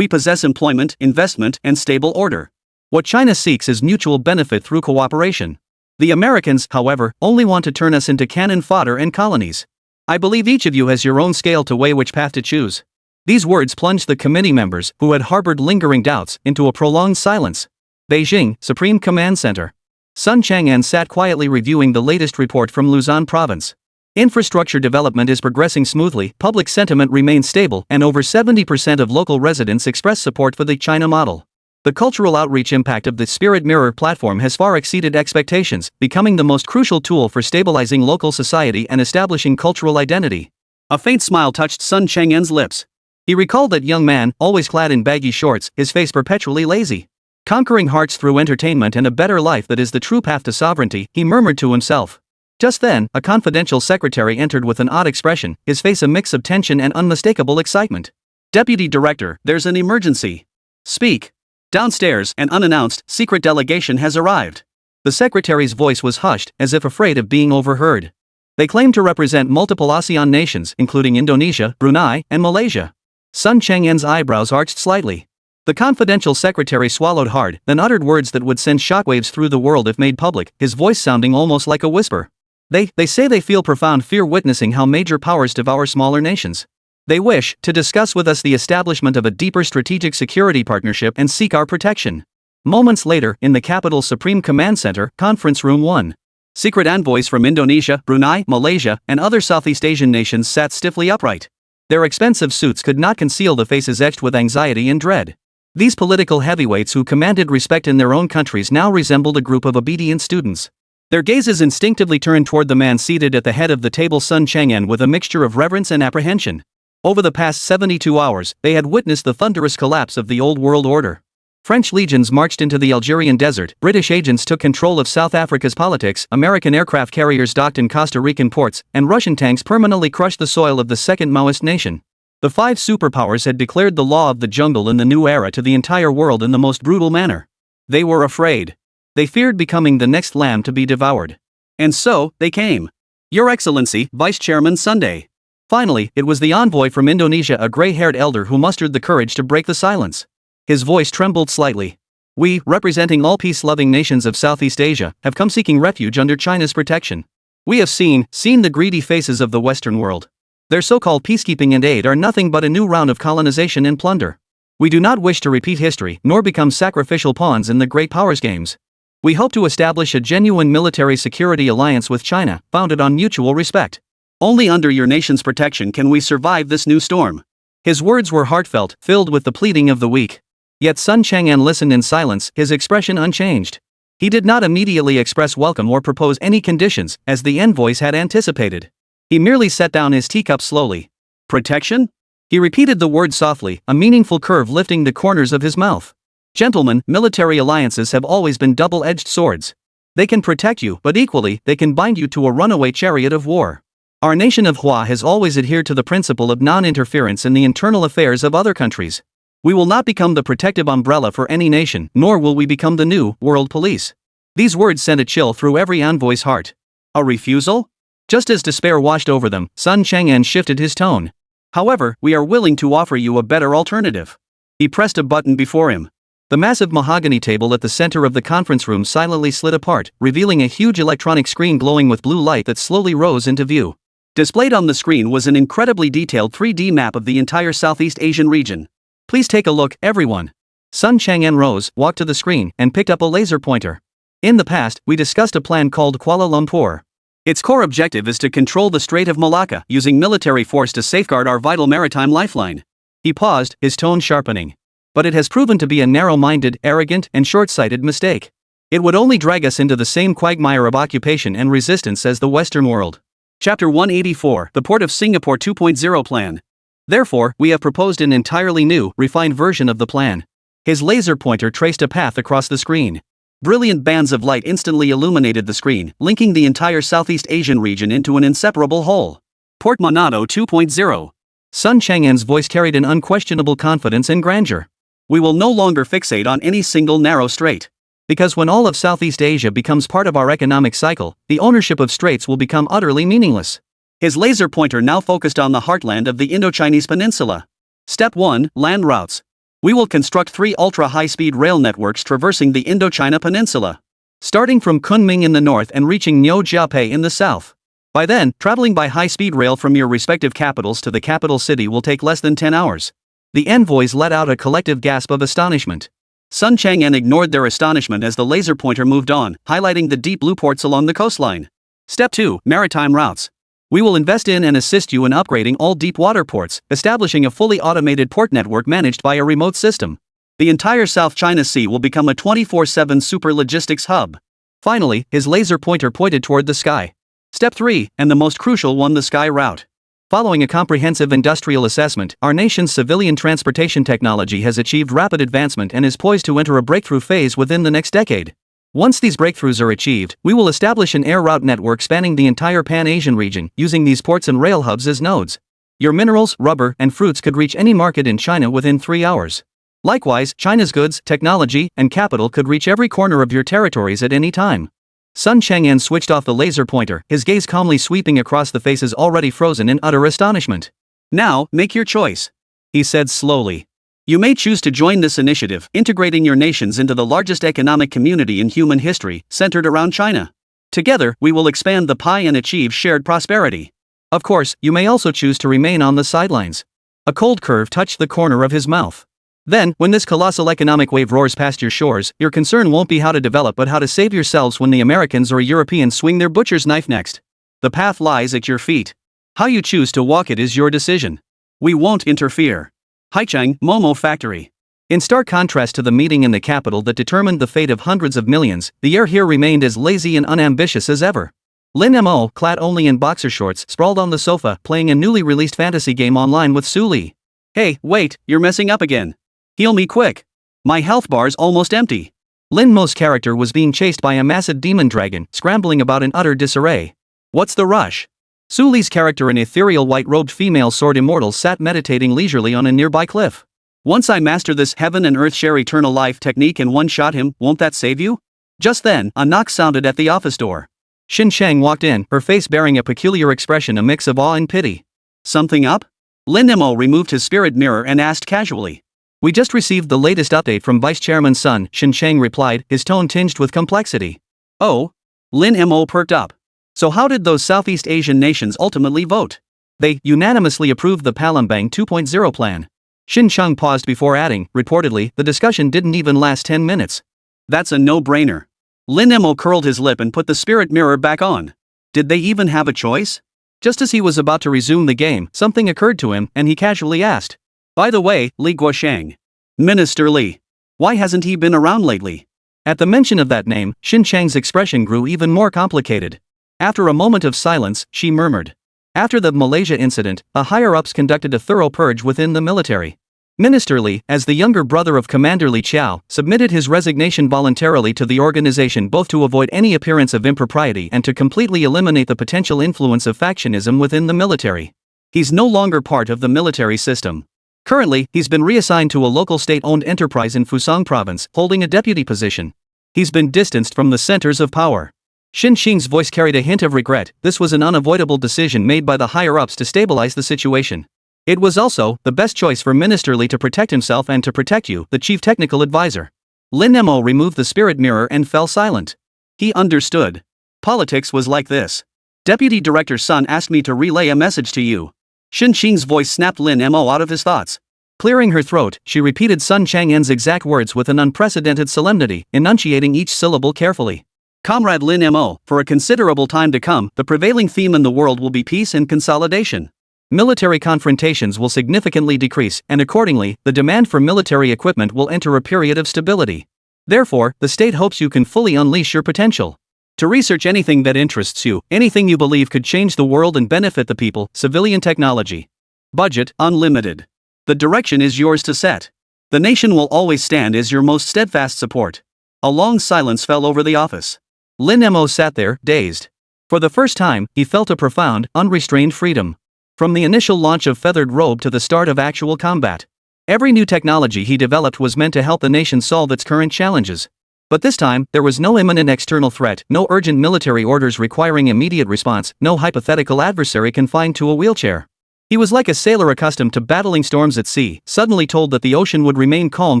possess employment, investment, and stable order. What China seeks is mutual benefit through cooperation. The Americans, however, only want to turn us into cannon fodder and colonies. I believe each of you has your own scale to weigh which path to choose. These words plunged the committee members, who had harbored lingering doubts, into a prolonged silence. Beijing, Supreme Command Center. Sun Chang'an sat quietly reviewing the latest report from Luzon Province. Infrastructure development is progressing smoothly, public sentiment remains stable, and over 70% of local residents express support for the China model. The cultural outreach impact of the Spirit Mirror platform has far exceeded expectations, becoming the most crucial tool for stabilizing local society and establishing cultural identity. A faint smile touched Sun Chang'an's lips. He recalled that young man, always clad in baggy shorts, his face perpetually lazy. Conquering hearts through entertainment and a better life, that is the true path to sovereignty, he murmured to himself. Just then, a confidential secretary entered with an odd expression, his face a mix of tension and unmistakable excitement. Deputy Director, there's an emergency. Speak. Downstairs, an unannounced, secret delegation has arrived. The secretary's voice was hushed, as if afraid of being overheard. They claim to represent multiple ASEAN nations, including Indonesia, Brunei, and Malaysia. Sun Chang'an's eyebrows arched slightly. The confidential secretary swallowed hard, then uttered words that would send shockwaves through the world if made public, his voice sounding almost like a whisper. They say they feel profound fear witnessing how major powers devour smaller nations. They wish to discuss with us the establishment of a deeper strategic security partnership and seek our protection. Moments later, in the capital's Supreme Command Center, Conference Room 1. Secret envoys from Indonesia, Brunei, Malaysia, and other Southeast Asian nations sat stiffly upright. Their expensive suits could not conceal the faces etched with anxiety and dread. These political heavyweights who commanded respect in their own countries now resembled a group of obedient students. Their gazes instinctively turned toward the man seated at the head of the table, Sun Chang'an, with a mixture of reverence and apprehension. Over the past 72 hours, they had witnessed the thunderous collapse of the old world order. French legions marched into the Algerian desert, British agents took control of South Africa's politics, American aircraft carriers docked in Costa Rican ports, and Russian tanks permanently crushed the soil of the second Maoist nation. The 5 superpowers had declared the law of the jungle in the new era to the entire world in the most brutal manner. They were afraid. They feared becoming the next lamb to be devoured. And so, they came. Your Excellency, Vice Chairman Sunday. Finally, it was the envoy from Indonesia, a gray-haired elder, who mustered the courage to break the silence. His voice trembled slightly. We, representing all peace-loving nations of Southeast Asia, have come seeking refuge under China's protection. We have seen the greedy faces of the Western world. Their so-called peacekeeping and aid are nothing but a new round of colonization and plunder. We do not wish to repeat history, nor become sacrificial pawns in the great powers games. We hope to establish a genuine military security alliance with China, founded on mutual respect. Only under your nation's protection can we survive this new storm. His words were heartfelt, filled with the pleading of the weak. Yet Sun Chang'an listened in silence, his expression unchanged. He did not immediately express welcome or propose any conditions, as the envoys had anticipated. He merely set down his teacup slowly. Protection? He repeated the word softly, a meaningful curve lifting the corners of his mouth. Gentlemen, military alliances have always been double-edged swords. They can protect you, but equally, they can bind you to a runaway chariot of war. Our nation of Hua has always adhered to the principle of non-interference in the internal affairs of other countries. We will not become the protective umbrella for any nation, nor will we become the new world police. These words sent a chill through every envoy's heart. A refusal? Just as despair washed over them, Sun Chang'an shifted his tone. However, we are willing to offer you a better alternative. He pressed a button before him. The massive mahogany table at the center of the conference room silently slid apart, revealing a huge electronic screen glowing with blue light that slowly rose into view. Displayed on the screen was an incredibly detailed 3D map of the entire Southeast Asian region. Please take a look, everyone. Sun Chang'an rose, walked to the screen, and picked up a laser pointer. In the past, we discussed a plan called Kuala Lumpur. Its core objective is to control the Strait of Malacca using military force to safeguard our vital maritime lifeline. He paused, his tone sharpening. But it has proven to be a narrow-minded, arrogant, and short-sighted mistake. It would only drag us into the same quagmire of occupation and resistance as the Western world. Chapter 184, The Port of Singapore 2.0 Plan. Therefore, we have proposed an entirely new, refined version of the plan. His laser pointer traced a path across the screen. Brilliant bands of light instantly illuminated the screen, linking the entire Southeast Asian region into an inseparable whole. Port Monado 2.0. Sun Chang'an's voice carried an unquestionable confidence and grandeur. We will no longer fixate on any single narrow strait. Because when all of Southeast Asia becomes part of our economic cycle, the ownership of straits will become utterly meaningless. His laser pointer now focused on the heartland of the Indochinese Peninsula. Step 1, Land Routes. We will construct 3 ultra-high-speed rail networks traversing the Indochina Peninsula. Starting from Kunming in the north and reaching Neo Jiape in the south. By then, traveling by high-speed rail from your respective capitals to the capital city will take less than 10 hours. The envoys let out a collective gasp of astonishment. Sun Chang'an ignored their astonishment as the laser pointer moved on, highlighting the deep blue ports along the coastline. Step 2, Maritime Routes. We will invest in and assist you in upgrading all deep water ports, establishing a fully automated port network managed by a remote system. The entire South China Sea will become a 24/7 super logistics hub. Finally, his laser pointer pointed toward the sky. Step 3, and the most crucial one, the sky route. Following a comprehensive industrial assessment, our nation's civilian transportation technology has achieved rapid advancement and is poised to enter a breakthrough phase within the next decade. Once these breakthroughs are achieved, we will establish an air route network spanning the entire Pan-Asian region, using these ports and rail hubs as nodes. Your minerals, rubber, and fruits could reach any market in China within 3 hours. Likewise, China's goods, technology, and capital could reach every corner of your territories at any time. Sun Chang'an switched off the laser pointer, his gaze calmly sweeping across the faces already frozen in utter astonishment. Now, make your choice, he said slowly. You may choose to join this initiative, integrating your nations into the largest economic community in human history, centered around China. Together, we will expand the pie and achieve shared prosperity. Of course, you may also choose to remain on the sidelines. A cold curve touched the corner of his mouth. Then, when this colossal economic wave roars past your shores, your concern won't be how to develop but how to save yourselves when the Americans or Europeans swing their butcher's knife next. The path lies at your feet. How you choose to walk it is your decision. We won't interfere. Haicheng, Momo Factory. In stark contrast to the meeting in the capital that determined the fate of hundreds of millions, the air here remained as lazy and unambitious as ever. Lin Mo, clad only in boxer shorts, sprawled on the sofa, playing a newly released fantasy game online with Su Li. Hey, wait, you're messing up again. Heal me quick. My health bar's almost empty. Lin Mo's character was being chased by a massive demon dragon, scrambling about in utter disarray. What's the rush? Su Li's character, an ethereal white-robed female sword immortal, sat meditating leisurely on a nearby cliff. Once I master this heaven and earth share eternal life technique and one-shot him, won't that save you? Just then, a knock sounded at the office door. Xin Shang walked in, her face bearing a peculiar expression, a mix of awe and pity. Something up? Lin Mo removed his spirit mirror and asked casually. We just received the latest update from Vice Chairman Sun, Xin Shang replied, his tone tinged with complexity. Oh? Lin Mo perked up. So how did those Southeast Asian nations ultimately vote? They unanimously approved the Palembang 2.0 plan. Xin Shang paused before adding, reportedly, the discussion didn't even last 10 minutes. That's a no-brainer. Lin Mo curled his lip and put the spirit mirror back on. Did they even have a choice? Just as he was about to resume the game, something occurred to him, and he casually asked. By the way, Li Guoshang. Minister Li. Why hasn't he been around lately? At the mention of that name, Xin Shang's expression grew even more complicated. After a moment of silence, she murmured. After the Malaysia incident, the higher-ups conducted a thorough purge within the military. Minister Li, as the younger brother of Commander Li Qiao, submitted his resignation voluntarily to the organization, both to avoid any appearance of impropriety and to completely eliminate the potential influence of factionism within the military. He's no longer part of the military system. Currently, he's been reassigned to a local state-owned enterprise in Fusang province, holding a deputy position. He's been distanced from the centers of power. Xin Shang's voice carried a hint of regret. This was an unavoidable decision made by the higher-ups to stabilize the situation. It was also the best choice for Minister Li to protect himself and to protect you, the chief technical advisor. Lin Mo removed the spirit mirror and fell silent. He understood. Politics was like this. Deputy Director Sun asked me to relay a message to you. Shin Qing's voice snapped Lin Mo out of his thoughts. Clearing her throat, she repeated Sun Chang'en's exact words with an unprecedented solemnity, enunciating each syllable carefully. Comrade Lin Mo, for a considerable time to come, the prevailing theme in the world will be peace and consolidation. Military confrontations will significantly decrease, and accordingly, the demand for military equipment will enter a period of stability. Therefore, the state hopes you can fully unleash your potential. To research anything that interests you, anything you believe could change the world and benefit the people, civilian technology. Budget, unlimited. The direction is yours to set. The nation will always stand as your most steadfast support. A long silence fell over the office. Lin Mo sat there, dazed. For the first time, he felt a profound, unrestrained freedom. From the initial launch of Feathered Robe to the start of actual combat. Every new technology he developed was meant to help the nation solve its current challenges. But this time, there was no imminent external threat, no urgent military orders requiring immediate response, no hypothetical adversary confined to a wheelchair. He was like a sailor accustomed to battling storms at sea, suddenly told that the ocean would remain calm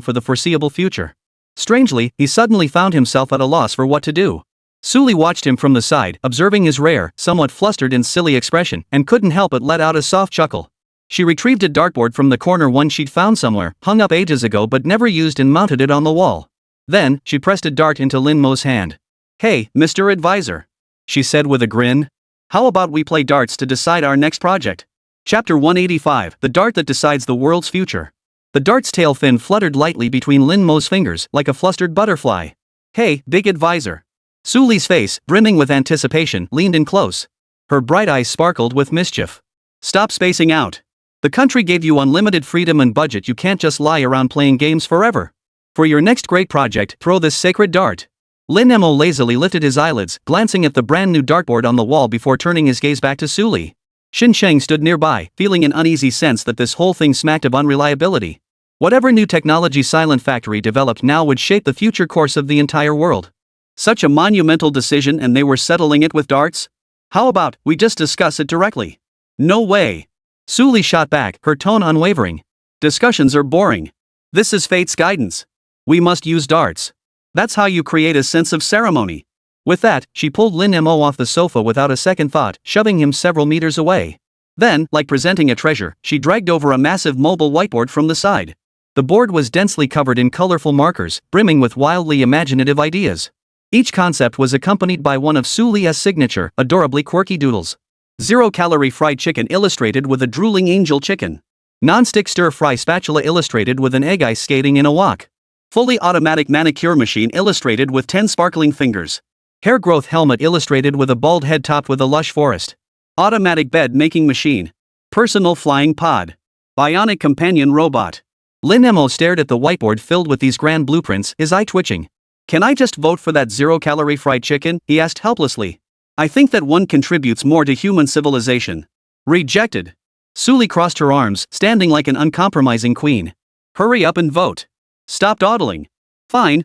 for the foreseeable future. Strangely, he suddenly found himself at a loss for what to do. Suli watched him from the side, observing his rare, somewhat flustered and silly expression, and couldn't help but let out a soft chuckle. She retrieved a dartboard from the corner, one she'd found somewhere, hung up ages ago but never used, and mounted it on the wall. Then, she pressed a dart into Lin Mo's hand. "Hey, Mr. Advisor," she said with a grin. "How about we play darts to decide our next project?" Chapter 185, The Dart That Decides the World's Future. The dart's tail fin fluttered lightly between Lin Mo's fingers, like a flustered butterfly. "Hey, big advisor." Suli's face, brimming with anticipation, leaned in close. Her bright eyes sparkled with mischief. "Stop spacing out. The country gave you unlimited freedom and budget. You can't just lie around playing games forever. For your next great project, throw this sacred dart." Lin Mo lazily lifted his eyelids, glancing at the brand new dartboard on the wall before turning his gaze back to Suli. Shin Cheng stood nearby, feeling an uneasy sense that this whole thing smacked of unreliability. Whatever new technology Silent Factory developed now would shape the future course of the entire world. Such a monumental decision, and they were settling it with darts? How about we just discuss it directly? No way. Suli shot back, her tone unwavering. Discussions are boring. This is fate's guidance. We must use darts. That's how you create a sense of ceremony. With that, she pulled Lin Mo off the sofa without a second thought, shoving him several meters away. Then, like presenting a treasure, she dragged over a massive mobile whiteboard from the side. The board was densely covered in colorful markers, brimming with wildly imaginative ideas. Each concept was accompanied by one of Suli's signature, adorably quirky doodles. 0-calorie fried chicken illustrated with a drooling angel chicken. Non-stick stir-fry spatula illustrated with an egg ice skating in a wok. Fully automatic manicure machine illustrated with 10 sparkling fingers. Hair growth helmet illustrated with a bald head topped with a lush forest. Automatic bed making machine. Personal flying pod. Bionic companion robot. Lin Mo stared at the whiteboard filled with these grand blueprints, his eye twitching. "Can I just vote for that 0-calorie fried chicken?" he asked helplessly. "I think that one contributes more to human civilization." Rejected. Suli crossed her arms, standing like an uncompromising queen. "Hurry up and vote. Stop dawdling." Fine.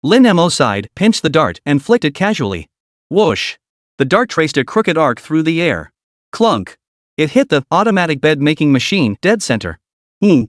Lin Mo sighed, pinched the dart, and flicked it casually. Whoosh. The dart traced a crooked arc through the air. Clunk. It hit the automatic bed making machine dead center.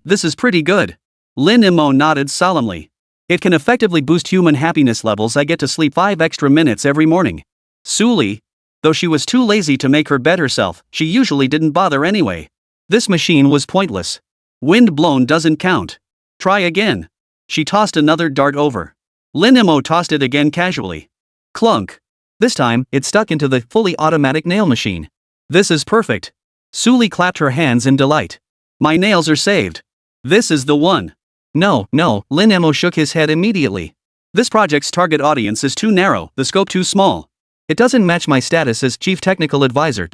This is pretty good. Lin Mo nodded solemnly. "It can effectively boost human happiness levels. I get to sleep 5 extra minutes every morning." Suli, though she was too lazy to make her bed herself, she usually didn't bother anyway. This machine was pointless. Wind blown doesn't count. Try again. She tossed another dart over. Lin Mo tossed it again casually. Clunk. This time, it stuck into the fully automatic nail machine. "This is perfect." Suli clapped her hands in delight. "My nails are saved. This is the one." No, Lin Mo shook his head immediately. "This project's target audience is too narrow, the scope too small. It doesn't match my status as chief technical advisor.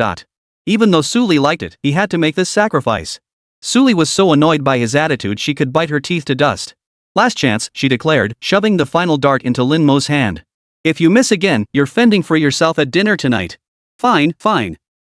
Even though Suli liked it, he had to make this sacrifice. Suli was so annoyed by his attitude she could bite her teeth to dust. "Last chance," she declared, shoving the final dart into Lin Mo's hand. "If you miss again, you're fending for yourself at dinner tonight." Fine.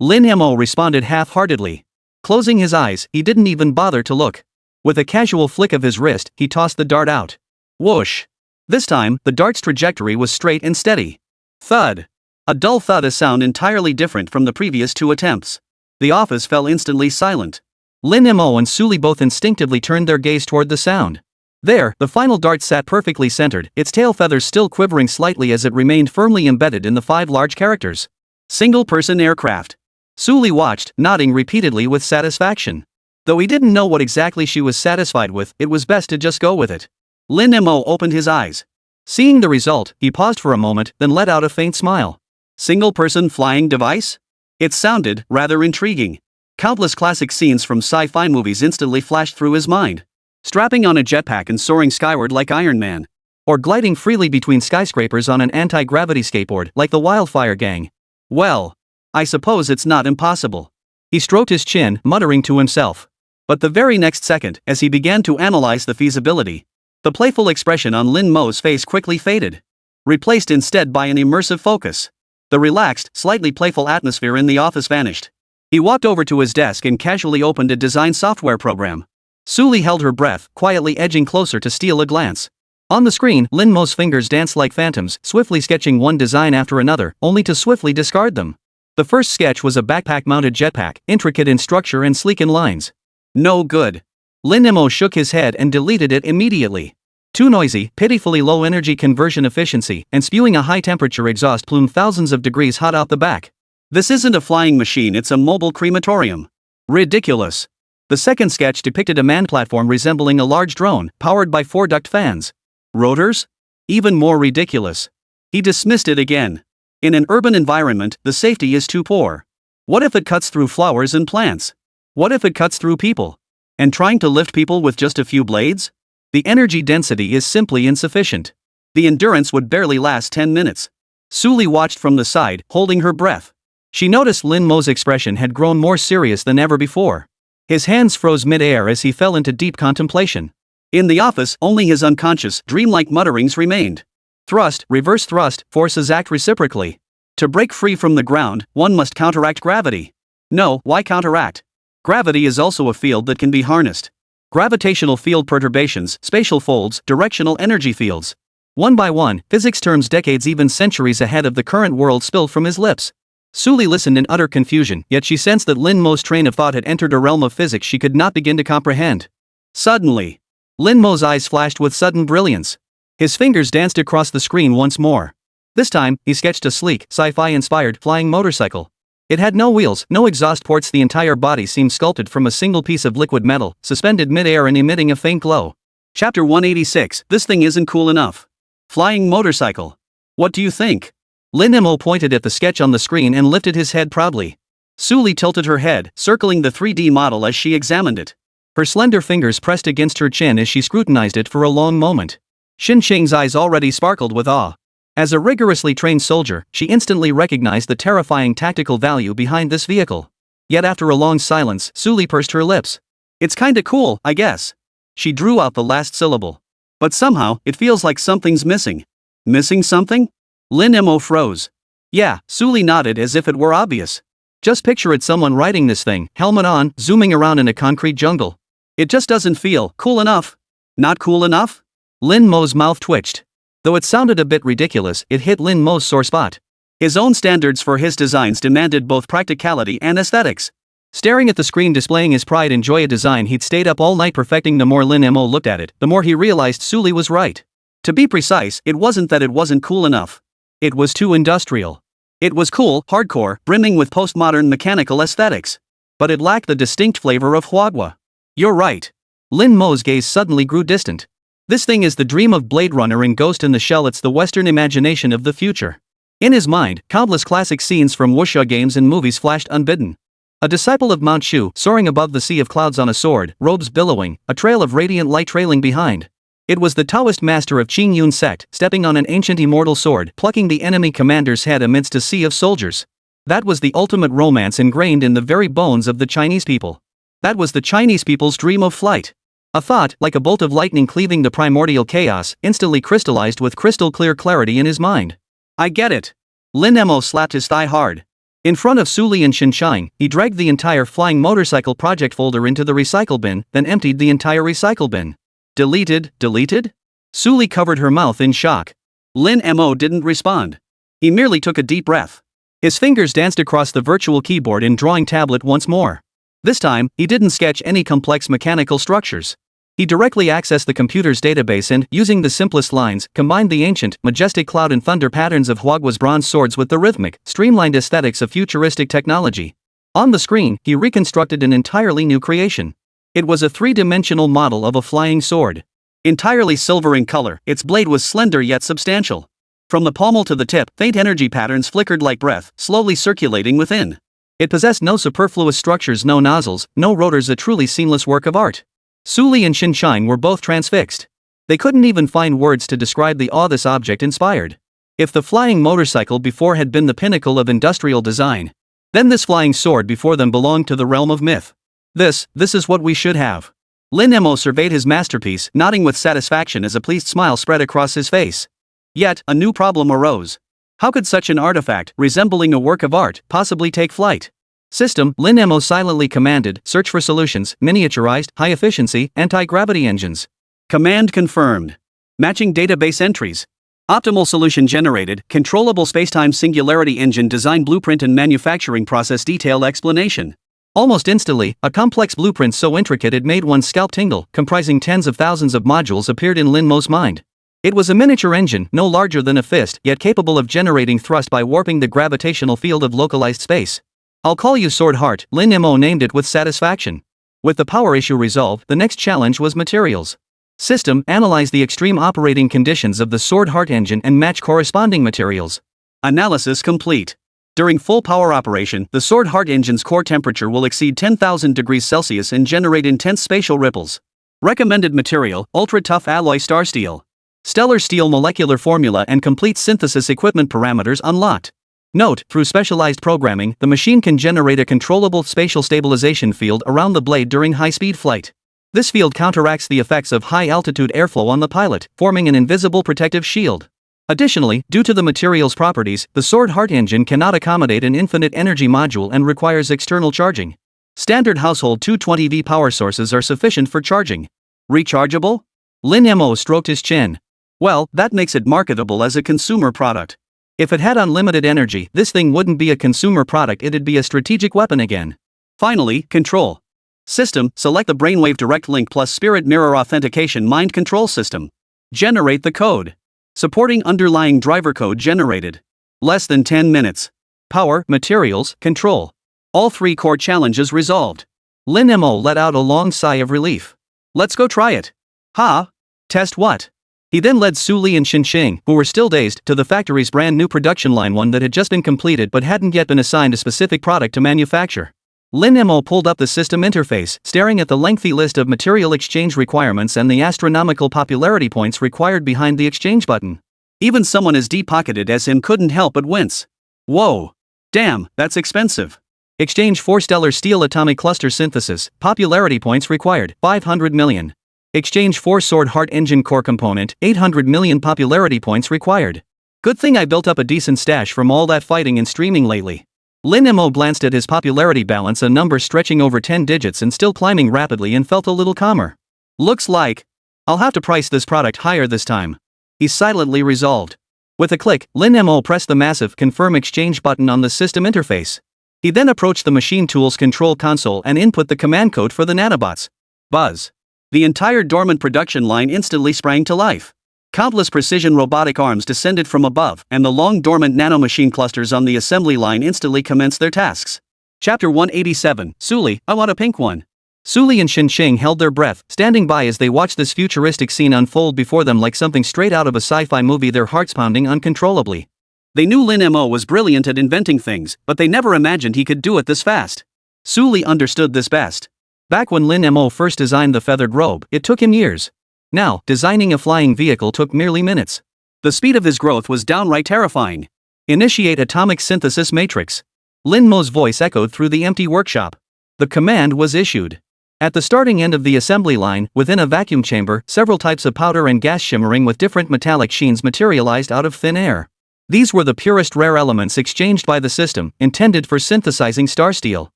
Lin Mo responded half-heartedly. Closing his eyes, he didn't even bother to look. With a casual flick of his wrist, he tossed the dart out. Whoosh. This time, the dart's trajectory was straight and steady. Thud. A dull thud, a sound entirely different from the previous 2 attempts. The office fell instantly silent. Lin Mo and Suli both instinctively turned their gaze toward the sound. There, the final dart sat perfectly centered, its tail feathers still quivering slightly as it remained firmly embedded in the 5 large characters. Single-person aircraft. Suli watched, nodding repeatedly with satisfaction. Though he didn't know what exactly she was satisfied with, it was best to just go with it. Lin Mo opened his eyes. Seeing the result, he paused for a moment, then let out a faint smile. Single-person flying device? It sounded rather intriguing. Countless classic scenes from sci-fi movies instantly flashed through his mind. Strapping on a jetpack and soaring skyward like Iron Man. Or gliding freely between skyscrapers on an anti-gravity skateboard like the Wildfire Gang. Well, I suppose it's not impossible. He stroked his chin, muttering to himself. But the very next second, as he began to analyze the feasibility, the playful expression on Lin Mo's face quickly faded, replaced instead by an immersive focus. The relaxed, slightly playful atmosphere in the office vanished. He walked over to his desk and casually opened a design software program. Suli held her breath, quietly edging closer to steal a glance. On the screen, Lin Mo's fingers danced like phantoms, swiftly sketching one design after another, only to swiftly discard them. The first sketch was a backpack-mounted jetpack, intricate in structure and sleek in lines. No good. Lin Mo shook his head and deleted it immediately. Too noisy, pitifully low energy conversion efficiency, and spewing a high-temperature exhaust plume thousands of degrees hot out the back. This isn't a flying machine, it's a mobile crematorium. Ridiculous. The second sketch depicted a manned platform resembling a large drone, powered by 4 duct fans. Rotors? Even more ridiculous. He dismissed it again. In an urban environment, the safety is too poor. What if it cuts through flowers and plants? What if it cuts through people? And trying to lift people with just a few blades? The energy density is simply insufficient. The endurance would barely last 10 minutes. Suli watched from the side, holding her breath. She noticed Lin Mo's expression had grown more serious than ever before. His hands froze mid-air as he fell into deep contemplation. In the office, only his unconscious, dreamlike mutterings remained. Thrust, reverse thrust, forces act reciprocally. To break free from the ground, one must counteract gravity. No, why counteract? Gravity is also a field that can be harnessed. Gravitational field perturbations, spatial folds, directional energy fields. One by one, physics terms decades, even centuries ahead of the current world spilled from his lips. Suli listened in utter confusion, yet she sensed that Lin Mo's train of thought had entered a realm of physics she could not begin to comprehend. Suddenly, Lin Mo's eyes flashed with sudden brilliance. His fingers danced across the screen once more. This time, he sketched a sleek, sci-fi-inspired flying motorcycle. It had no wheels, no exhaust ports, the entire body seemed sculpted from a single piece of liquid metal, suspended mid-air and emitting a faint glow. Chapter 186, This thing isn't cool enough. Flying motorcycle. What do you think? Lin Mo pointed at the sketch on the screen and lifted his head proudly. Suli tilted her head, circling the 3D model as she examined it. Her slender fingers pressed against her chin as she scrutinized it for a long moment. Xin Qing's eyes already sparkled with awe. As a rigorously trained soldier, she instantly recognized the terrifying tactical value behind this vehicle. Yet after a long silence, Suli pursed her lips. It's kinda cool, I guess. She drew out the last syllable. But somehow, it feels like something's missing. Missing something? Lin Mo froze. Yeah, Suli nodded as if it were obvious. Just picture it, someone riding this thing, helmet on, zooming around in a concrete jungle. It just doesn't feel cool enough. Not cool enough? Lin Mo's mouth twitched. Though it sounded a bit ridiculous, it hit Lin Mo's sore spot. His own standards for his designs demanded both practicality and aesthetics. Staring at the screen displaying his pride and joy, a design he'd stayed up all night perfecting, the more Lin Mo looked at it, the more he realized Suli was right. To be precise, it wasn't that it wasn't cool enough. It was too industrial. It was cool, hardcore, brimming with postmodern mechanical aesthetics. But it lacked the distinct flavor of Huagua. You're right. Lin Mo's gaze suddenly grew distant. This thing is the dream of Blade Runner and Ghost in the Shell. It's the Western imagination of the future. In his mind, countless classic scenes from wuxia games and movies flashed unbidden. A disciple of Mount Shu, soaring above the sea of clouds on a sword, robes billowing, a trail of radiant light trailing behind. It was the Taoist master of Qing Yun sect, stepping on an ancient immortal sword, plucking the enemy commander's head amidst a sea of soldiers. That was the ultimate romance ingrained in the very bones of the Chinese people. That was the Chinese people's dream of flight. A thought, like a bolt of lightning cleaving the primordial chaos, instantly crystallized with crystal clear clarity in his mind. I get it. Lin Mo slapped his thigh hard. In front of Suli and Xinqiang, he dragged the entire flying motorcycle project folder into the recycle bin, then emptied the entire recycle bin. Deleted? Suli covered her mouth in shock. Lin Mo didn't respond. He merely took a deep breath. His fingers danced across the virtual keyboard and drawing tablet once more. This time, he didn't sketch any complex mechanical structures. He directly accessed the computer's database and, using the simplest lines, combined the ancient, majestic cloud and thunder patterns of Huagua's bronze swords with the rhythmic, streamlined aesthetics of futuristic technology. On the screen, he reconstructed an entirely new creation. It was a three-dimensional model of a flying sword. Entirely silver in color, its blade was slender yet substantial. From the pommel to the tip, faint energy patterns flickered like breath, slowly circulating within. It possessed no superfluous structures, no nozzles, no rotors, a truly seamless work of art. Su Li and Xinsheng were both transfixed. They couldn't even find words to describe the awe this object inspired. If the flying motorcycle before had been the pinnacle of industrial design, then this flying sword before them belonged to the realm of myth. This is what we should have. Lin Mo surveyed his masterpiece, nodding with satisfaction as a pleased smile spread across his face. Yet, a new problem arose. How could such an artifact, resembling a work of art, possibly take flight? System, Lin Mo silently commanded, search for solutions, miniaturized, high-efficiency, anti-gravity engines. Command confirmed. Matching database entries. Optimal solution generated, controllable spacetime singularity engine design blueprint and manufacturing process detailed explanation. Almost instantly, a complex blueprint so intricate it made one's scalp tingle, comprising tens of thousands of modules, appeared in Lin Mo's mind. It was a miniature engine, no larger than a fist, yet capable of generating thrust by warping the gravitational field of localized space. I'll call you Sword Heart, Lin Mo named it with satisfaction. With the power issue resolved, the next challenge was materials. System, analyze the extreme operating conditions of the Sword Heart engine and match corresponding materials. Analysis complete. During full power operation, the Sword Heart engine's core temperature will exceed 10,000 degrees Celsius and generate intense spatial ripples. Recommended material, ultra-tough alloy star steel. Stellar steel molecular formula and complete synthesis equipment parameters unlocked. Note, through specialized programming, the machine can generate a controllable spatial stabilization field around the blade during high-speed flight. This field counteracts the effects of high-altitude airflow on the pilot, forming an invisible protective shield. Additionally, due to the material's properties, the Sword Heart engine cannot accommodate an infinite energy module and requires external charging. Standard household 220V power sources are sufficient for charging. Rechargeable? Lin Mo stroked his chin. Well, that makes it marketable as a consumer product. If it had unlimited energy, this thing wouldn't be a consumer product, it'd be a strategic weapon again. Finally, control. System, select the Brainwave Direct Link plus Spirit Mirror Authentication Mind Control System. Generate the code. Supporting underlying driver code generated. Less than 10 minutes. Power, materials, control. All three core challenges resolved. Lin Mo let out a long sigh of relief. Let's go try it. Ha? Test what? He then led Su Li and Xinsheng, who were still dazed, to the factory's brand new production line, one that had just been completed but hadn't yet been assigned a specific product to manufacture. Lin Mo pulled up the system interface, staring at the lengthy list of material exchange requirements and the astronomical popularity points required behind the exchange button. Even someone as deep-pocketed as him couldn't help but wince. Whoa! Damn, that's expensive. Exchange 4 stellar steel atomic cluster synthesis, popularity points required, 500 million. Exchange 4 Sword Heart engine core component, 800 million popularity points required. Good thing I built up a decent stash from all that fighting and streaming lately. Lin Mo glanced at his popularity balance, a number stretching over 10 digits and still climbing rapidly, and felt a little calmer. Looks like I'll have to price this product higher this time. He silently resolved. With a click, Lin Mo pressed the massive Confirm Exchange button on the system interface. He then approached the machine tool's control console and input the command code for the nanobots. Buzz. The entire dormant production line instantly sprang to life. Countless precision robotic arms descended from above, and the long dormant nanomachine clusters on the assembly line instantly commenced their tasks. Chapter 187, Su Li, I want a pink one. Su Li and Xinsheng held their breath, standing by as they watched this futuristic scene unfold before them like something straight out of a sci-fi movie, their hearts pounding uncontrollably. They knew Lin Mo was brilliant at inventing things, but they never imagined he could do it this fast. Su Li understood this best. Back when Lin Mo first designed the feathered robe, it took him years. Now, designing a flying vehicle took merely minutes. The speed of his growth was downright terrifying. Initiate atomic synthesis matrix. Lin Mo's voice echoed through the empty workshop. The command was issued. At the starting end of the assembly line, within a vacuum chamber, several types of powder and gas shimmering with different metallic sheens materialized out of thin air. These were the purest rare elements exchanged by the system, intended for synthesizing star steel.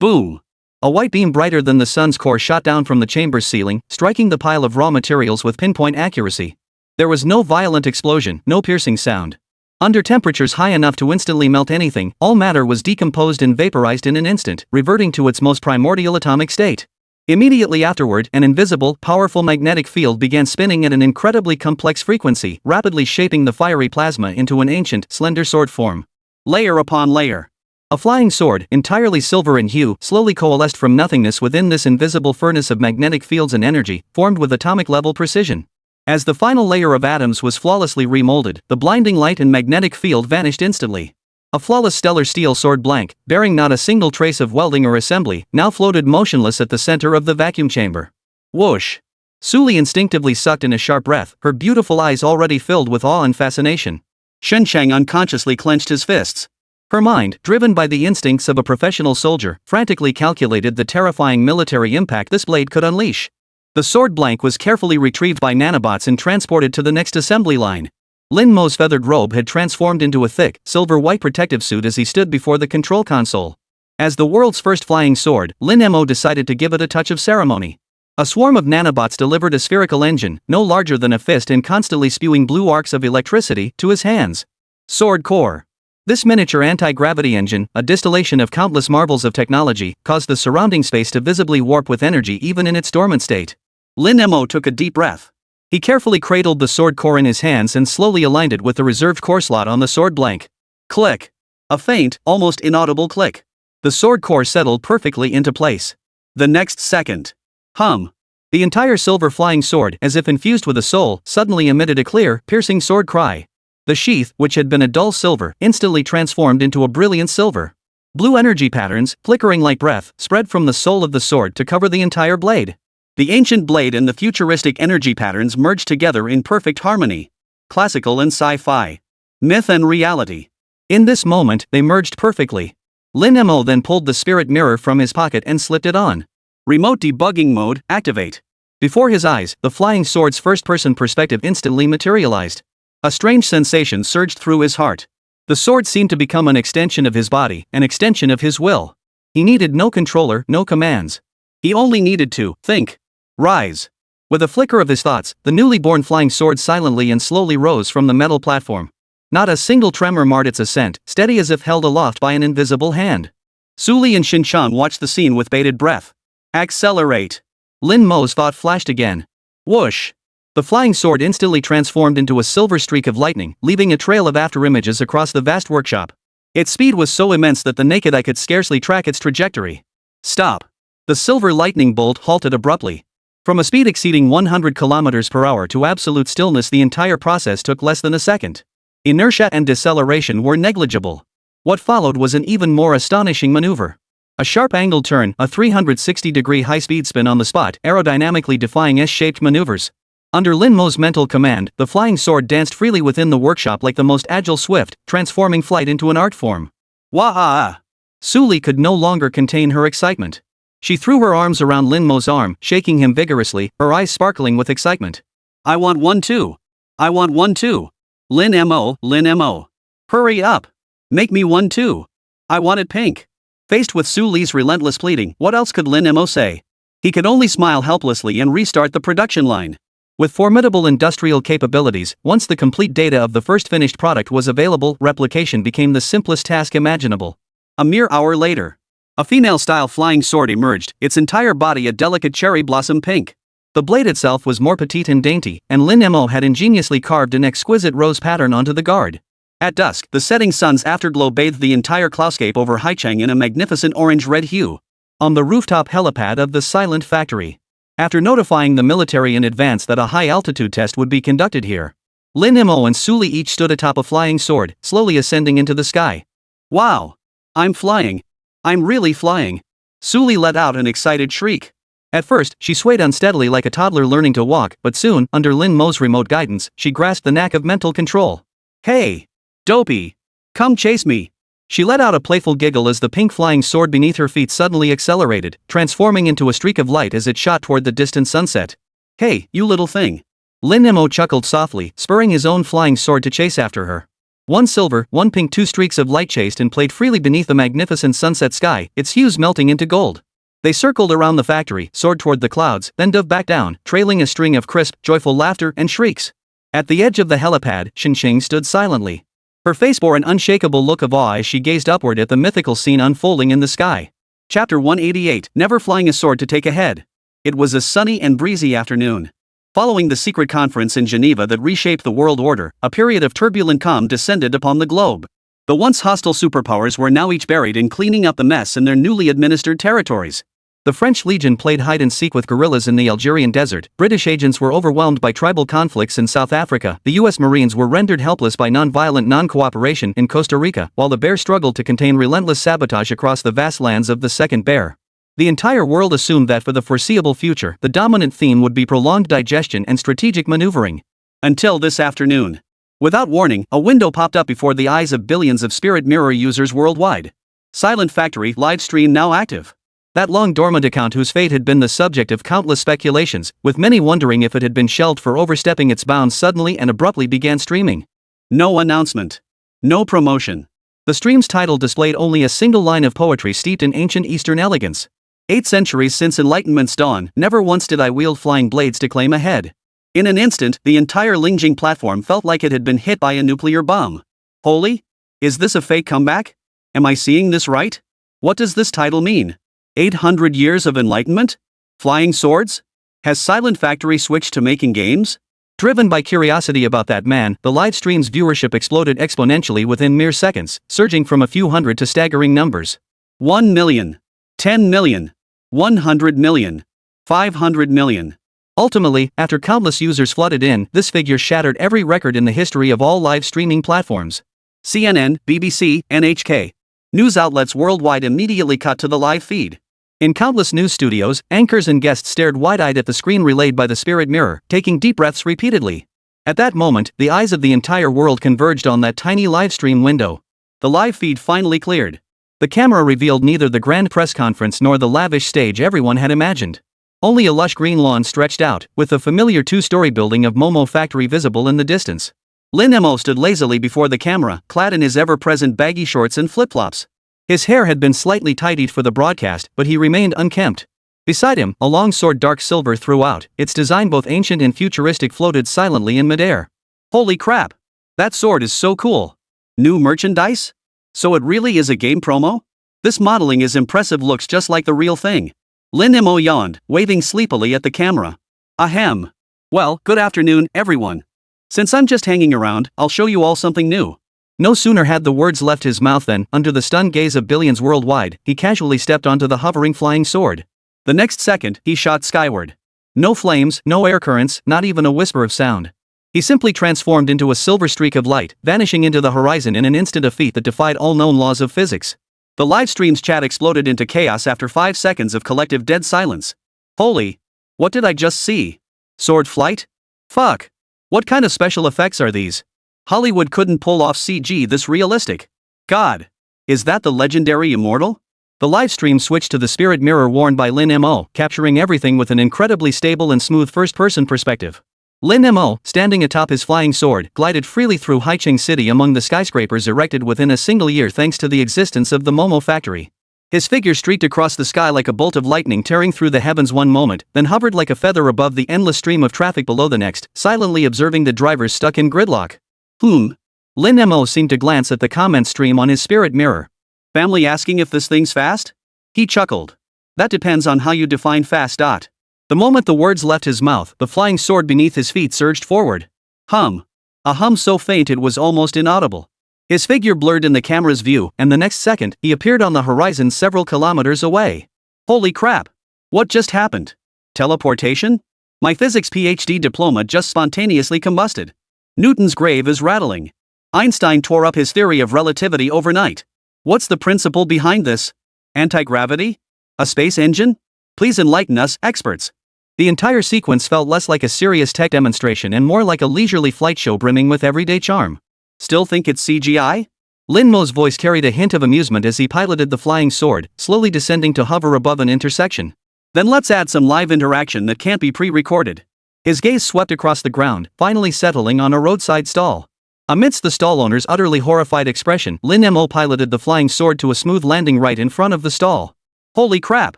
Boom! A white beam brighter than the sun's core shot down from the chamber's ceiling, striking the pile of raw materials with pinpoint accuracy. There was no violent explosion, no piercing sound. Under temperatures high enough to instantly melt anything, all matter was decomposed and vaporized in an instant, reverting to its most primordial atomic state. Immediately afterward, an invisible, powerful magnetic field began spinning at an incredibly complex frequency, rapidly shaping the fiery plasma into an ancient, slender sword form. Layer upon layer. A flying sword, entirely silver in hue, slowly coalesced from nothingness within this invisible furnace of magnetic fields and energy, formed with atomic-level precision. As the final layer of atoms was flawlessly remolded, the blinding light and magnetic field vanished instantly. A flawless stellar steel sword blank, bearing not a single trace of welding or assembly, now floated motionless at the center of the vacuum chamber. Whoosh! Suli instinctively sucked in a sharp breath, her beautiful eyes already filled with awe and fascination. Shencheng unconsciously clenched his fists. Her mind, driven by the instincts of a professional soldier, frantically calculated the terrifying military impact this blade could unleash. The sword blank was carefully retrieved by nanobots and transported to the next assembly line. Lin Mo's feathered robe had transformed into a thick, silver-white protective suit as he stood before the control console. As the world's first flying sword, Lin Mo decided to give it a touch of ceremony. A swarm of nanobots delivered a spherical engine, no larger than a fist and constantly spewing blue arcs of electricity, to his hands. Sword Core. This miniature anti-gravity engine, a distillation of countless marvels of technology, caused the surrounding space to visibly warp with energy even in its dormant state. Lin Mo took a deep breath. He carefully cradled the sword core in his hands and slowly aligned it with the reserved core slot on the sword blank. Click. A faint, almost inaudible click. The sword core settled perfectly into place. The next second. Hum. The entire silver flying sword, as if infused with a soul, suddenly emitted a clear, piercing sword cry. The sheath, which had been a dull silver, instantly transformed into a brilliant silver. Blue energy patterns, flickering like breath, spread from the soul of the sword to cover the entire blade. The ancient blade and the futuristic energy patterns merged together in perfect harmony. Classical and sci-fi. Myth and reality. In this moment, they merged perfectly. Lin Mo then pulled the spirit mirror from his pocket and slipped it on. Remote debugging mode, activate. Before his eyes, the flying sword's first-person perspective instantly materialized. A strange sensation surged through his heart. The sword seemed to become an extension of his body, an extension of his will. He needed no controller, no commands. He only needed to think. Rise. With a flicker of his thoughts, the newly born flying sword silently and slowly rose from the metal platform. Not a single tremor marred its ascent, steady as if held aloft by an invisible hand. Suli and Shinchan watched the scene with bated breath. Accelerate. Lin Mo's thought flashed again. Whoosh! The flying sword instantly transformed into a silver streak of lightning, leaving a trail of afterimages across the vast workshop. Its speed was so immense that the naked eye could scarcely track its trajectory. Stop. The silver lightning bolt halted abruptly. From a speed exceeding 100 km per hour to absolute stillness, the entire process took less than a second. Inertia and deceleration were negligible. What followed was an even more astonishing maneuver. A sharp angled turn, a 360-degree high-speed spin on the spot, aerodynamically defying S-shaped maneuvers. Under Lin Mo's mental command, the flying sword danced freely within the workshop like the most agile Swift, transforming flight into an art form. Wah-ah! Suli could no longer contain her excitement. She threw her arms around Lin Mo's arm, shaking him vigorously, her eyes sparkling with excitement. I want one too. I want one too. Lin Mo, Lin Mo. Hurry up. Make me one too. I want it pink. Faced with Suli's relentless pleading, what else could Lin Mo say? He could only smile helplessly and restart the production line. With formidable industrial capabilities, once the complete data of the first finished product was available, replication became the simplest task imaginable. A mere hour later, a female-style flying sword emerged, its entire body a delicate cherry blossom pink. The blade itself was more petite and dainty, and Lin Mo had ingeniously carved an exquisite rose pattern onto the guard. At dusk, the setting sun's afterglow bathed the entire cloudscape over Haicheng in a magnificent orange-red hue. On the rooftop helipad of the silent factory. After notifying the military in advance that a high-altitude test would be conducted here, Lin Mo and Suli each stood atop a flying sword, slowly ascending into the sky. Wow! I'm flying! I'm really flying! Suli let out an excited shriek. At first, she swayed unsteadily like a toddler learning to walk, but soon, under Lin Mo's remote guidance, she grasped the knack of mental control. Hey! Dopey! Come chase me! She let out a playful giggle as the pink flying sword beneath her feet suddenly accelerated, transforming into a streak of light as it shot toward the distant sunset. Hey, you little thing! Lin Mo chuckled softly, spurring his own flying sword to chase after her. One silver, one pink, two streaks of light chased and played freely beneath the magnificent sunset sky, its hues melting into gold. They circled around the factory, soared toward the clouds, then dove back down, trailing a string of crisp, joyful laughter and shrieks. At the edge of the helipad, Shinxing stood silently. Her face bore an unshakable look of awe as she gazed upward at the mythical scene unfolding in the sky. Chapter 188, Never Flying a Sword to Take a Head. It was a sunny and breezy afternoon. Following the secret conference in Geneva that reshaped the world order, a period of turbulent calm descended upon the globe. The once hostile superpowers were now each buried in cleaning up the mess in their newly administered territories. The French Legion played hide-and-seek with guerrillas in the Algerian desert, British agents were overwhelmed by tribal conflicts in South Africa, the US Marines were rendered helpless by non-violent non-cooperation in Costa Rica, while the Bear struggled to contain relentless sabotage across the vast lands of the Second Bear. The entire world assumed that for the foreseeable future, the dominant theme would be prolonged digestion and strategic maneuvering. Until this afternoon. Without warning, a window popped up before the eyes of billions of Spirit Mirror users worldwide. Silent Factory Livestream now active. That long-dormant account whose fate had been the subject of countless speculations, with many wondering if it had been shelved for overstepping its bounds suddenly and abruptly began streaming. No announcement. No promotion. The stream's title displayed only a single line of poetry steeped in ancient Eastern elegance. 8 centuries since Enlightenment's dawn, never once did I wield flying blades to claim a head. In an instant, the entire Lingjing platform felt like it had been hit by a nuclear bomb. Holy? Is this a fake comeback? Am I seeing this right? What does this title mean? 800 years of enlightenment? Flying swords? Has Silent Factory switched to making games? Driven by curiosity about that man, the live stream's viewership exploded exponentially within mere seconds, surging from a few hundred to staggering numbers. 1 million. 10 million. 100 million. 500 million. Ultimately, after countless users flooded in, this figure shattered every record in the history of all live streaming platforms. CNN, BBC, NHK. News outlets worldwide immediately cut to the live feed. In countless news studios, anchors and guests stared wide-eyed at the screen relayed by the Spirit Mirror, taking deep breaths repeatedly. At that moment, the eyes of the entire world converged on that tiny live stream window. The live feed finally cleared. The camera revealed neither the grand press conference nor the lavish stage everyone had imagined. Only a lush green lawn stretched out, with the familiar two-story building of Momo Factory visible in the distance. Lin Mo stood lazily before the camera, clad in his ever-present baggy shorts and flip-flops. His hair had been slightly tidied for the broadcast, but he remained unkempt. Beside him, a long sword dark silver throughout, its design both ancient and futuristic floated silently in midair. Holy crap! That sword is so cool! New merchandise? So it really is a game promo? This modeling is impressive, looks just like the real thing. Lin Mo yawned, waving sleepily at the camera. Ahem. Well, good afternoon, everyone. Since I'm just hanging around, I'll show you all something new. No sooner had the words left his mouth than, under the stunned gaze of billions worldwide, he casually stepped onto the hovering flying sword. The next second, he shot skyward. No flames, no air currents, not even a whisper of sound. He simply transformed into a silver streak of light, vanishing into the horizon in an instant, a feat that defied all known laws of physics. The live stream's chat exploded into chaos after 5 seconds of collective dead silence. Holy! What did I just see? Sword flight? Fuck! What kind of special effects are these? Hollywood couldn't pull off CG this realistic. God! Is that the legendary immortal? The live stream switched to the Spirit Mirror worn by Lin Mo, capturing everything with an incredibly stable and smooth first-person perspective. Lin Mo, standing atop his flying sword, glided freely through Haicheng City among the skyscrapers erected within a single year thanks to the existence of the Momo Factory. His figure streaked across the sky like a bolt of lightning tearing through the heavens one moment, then hovered like a feather above the endless stream of traffic below the next, silently observing the drivers stuck in gridlock. Lin Mo seemed to glance at the comment stream on his Spirit Mirror. Family asking if this thing's fast? He chuckled. That depends on how you define fast. The moment the words left his mouth, the flying sword beneath his feet surged forward. Hum. A hum so faint it was almost inaudible. His figure blurred in the camera's view, and the next second, he appeared on the horizon several kilometers away. Holy crap! What just happened? Teleportation? My physics PhD diploma just spontaneously combusted. Newton's grave is rattling. Einstein tore up his theory of relativity overnight. What's the principle behind this? Anti-gravity? A space engine? Please enlighten us, experts. The entire sequence felt less like a serious tech demonstration and more like a leisurely flight show brimming with everyday charm. Still think it's CGI? Lin Mo's voice carried a hint of amusement as he piloted the flying sword, slowly descending to hover above an intersection. Then let's add some live interaction that can't be pre-recorded. His gaze swept across the ground, finally settling on a roadside stall. Amidst the stall owner's utterly horrified expression, Lin Mo piloted the flying sword to a smooth landing right in front of the stall. Holy crap!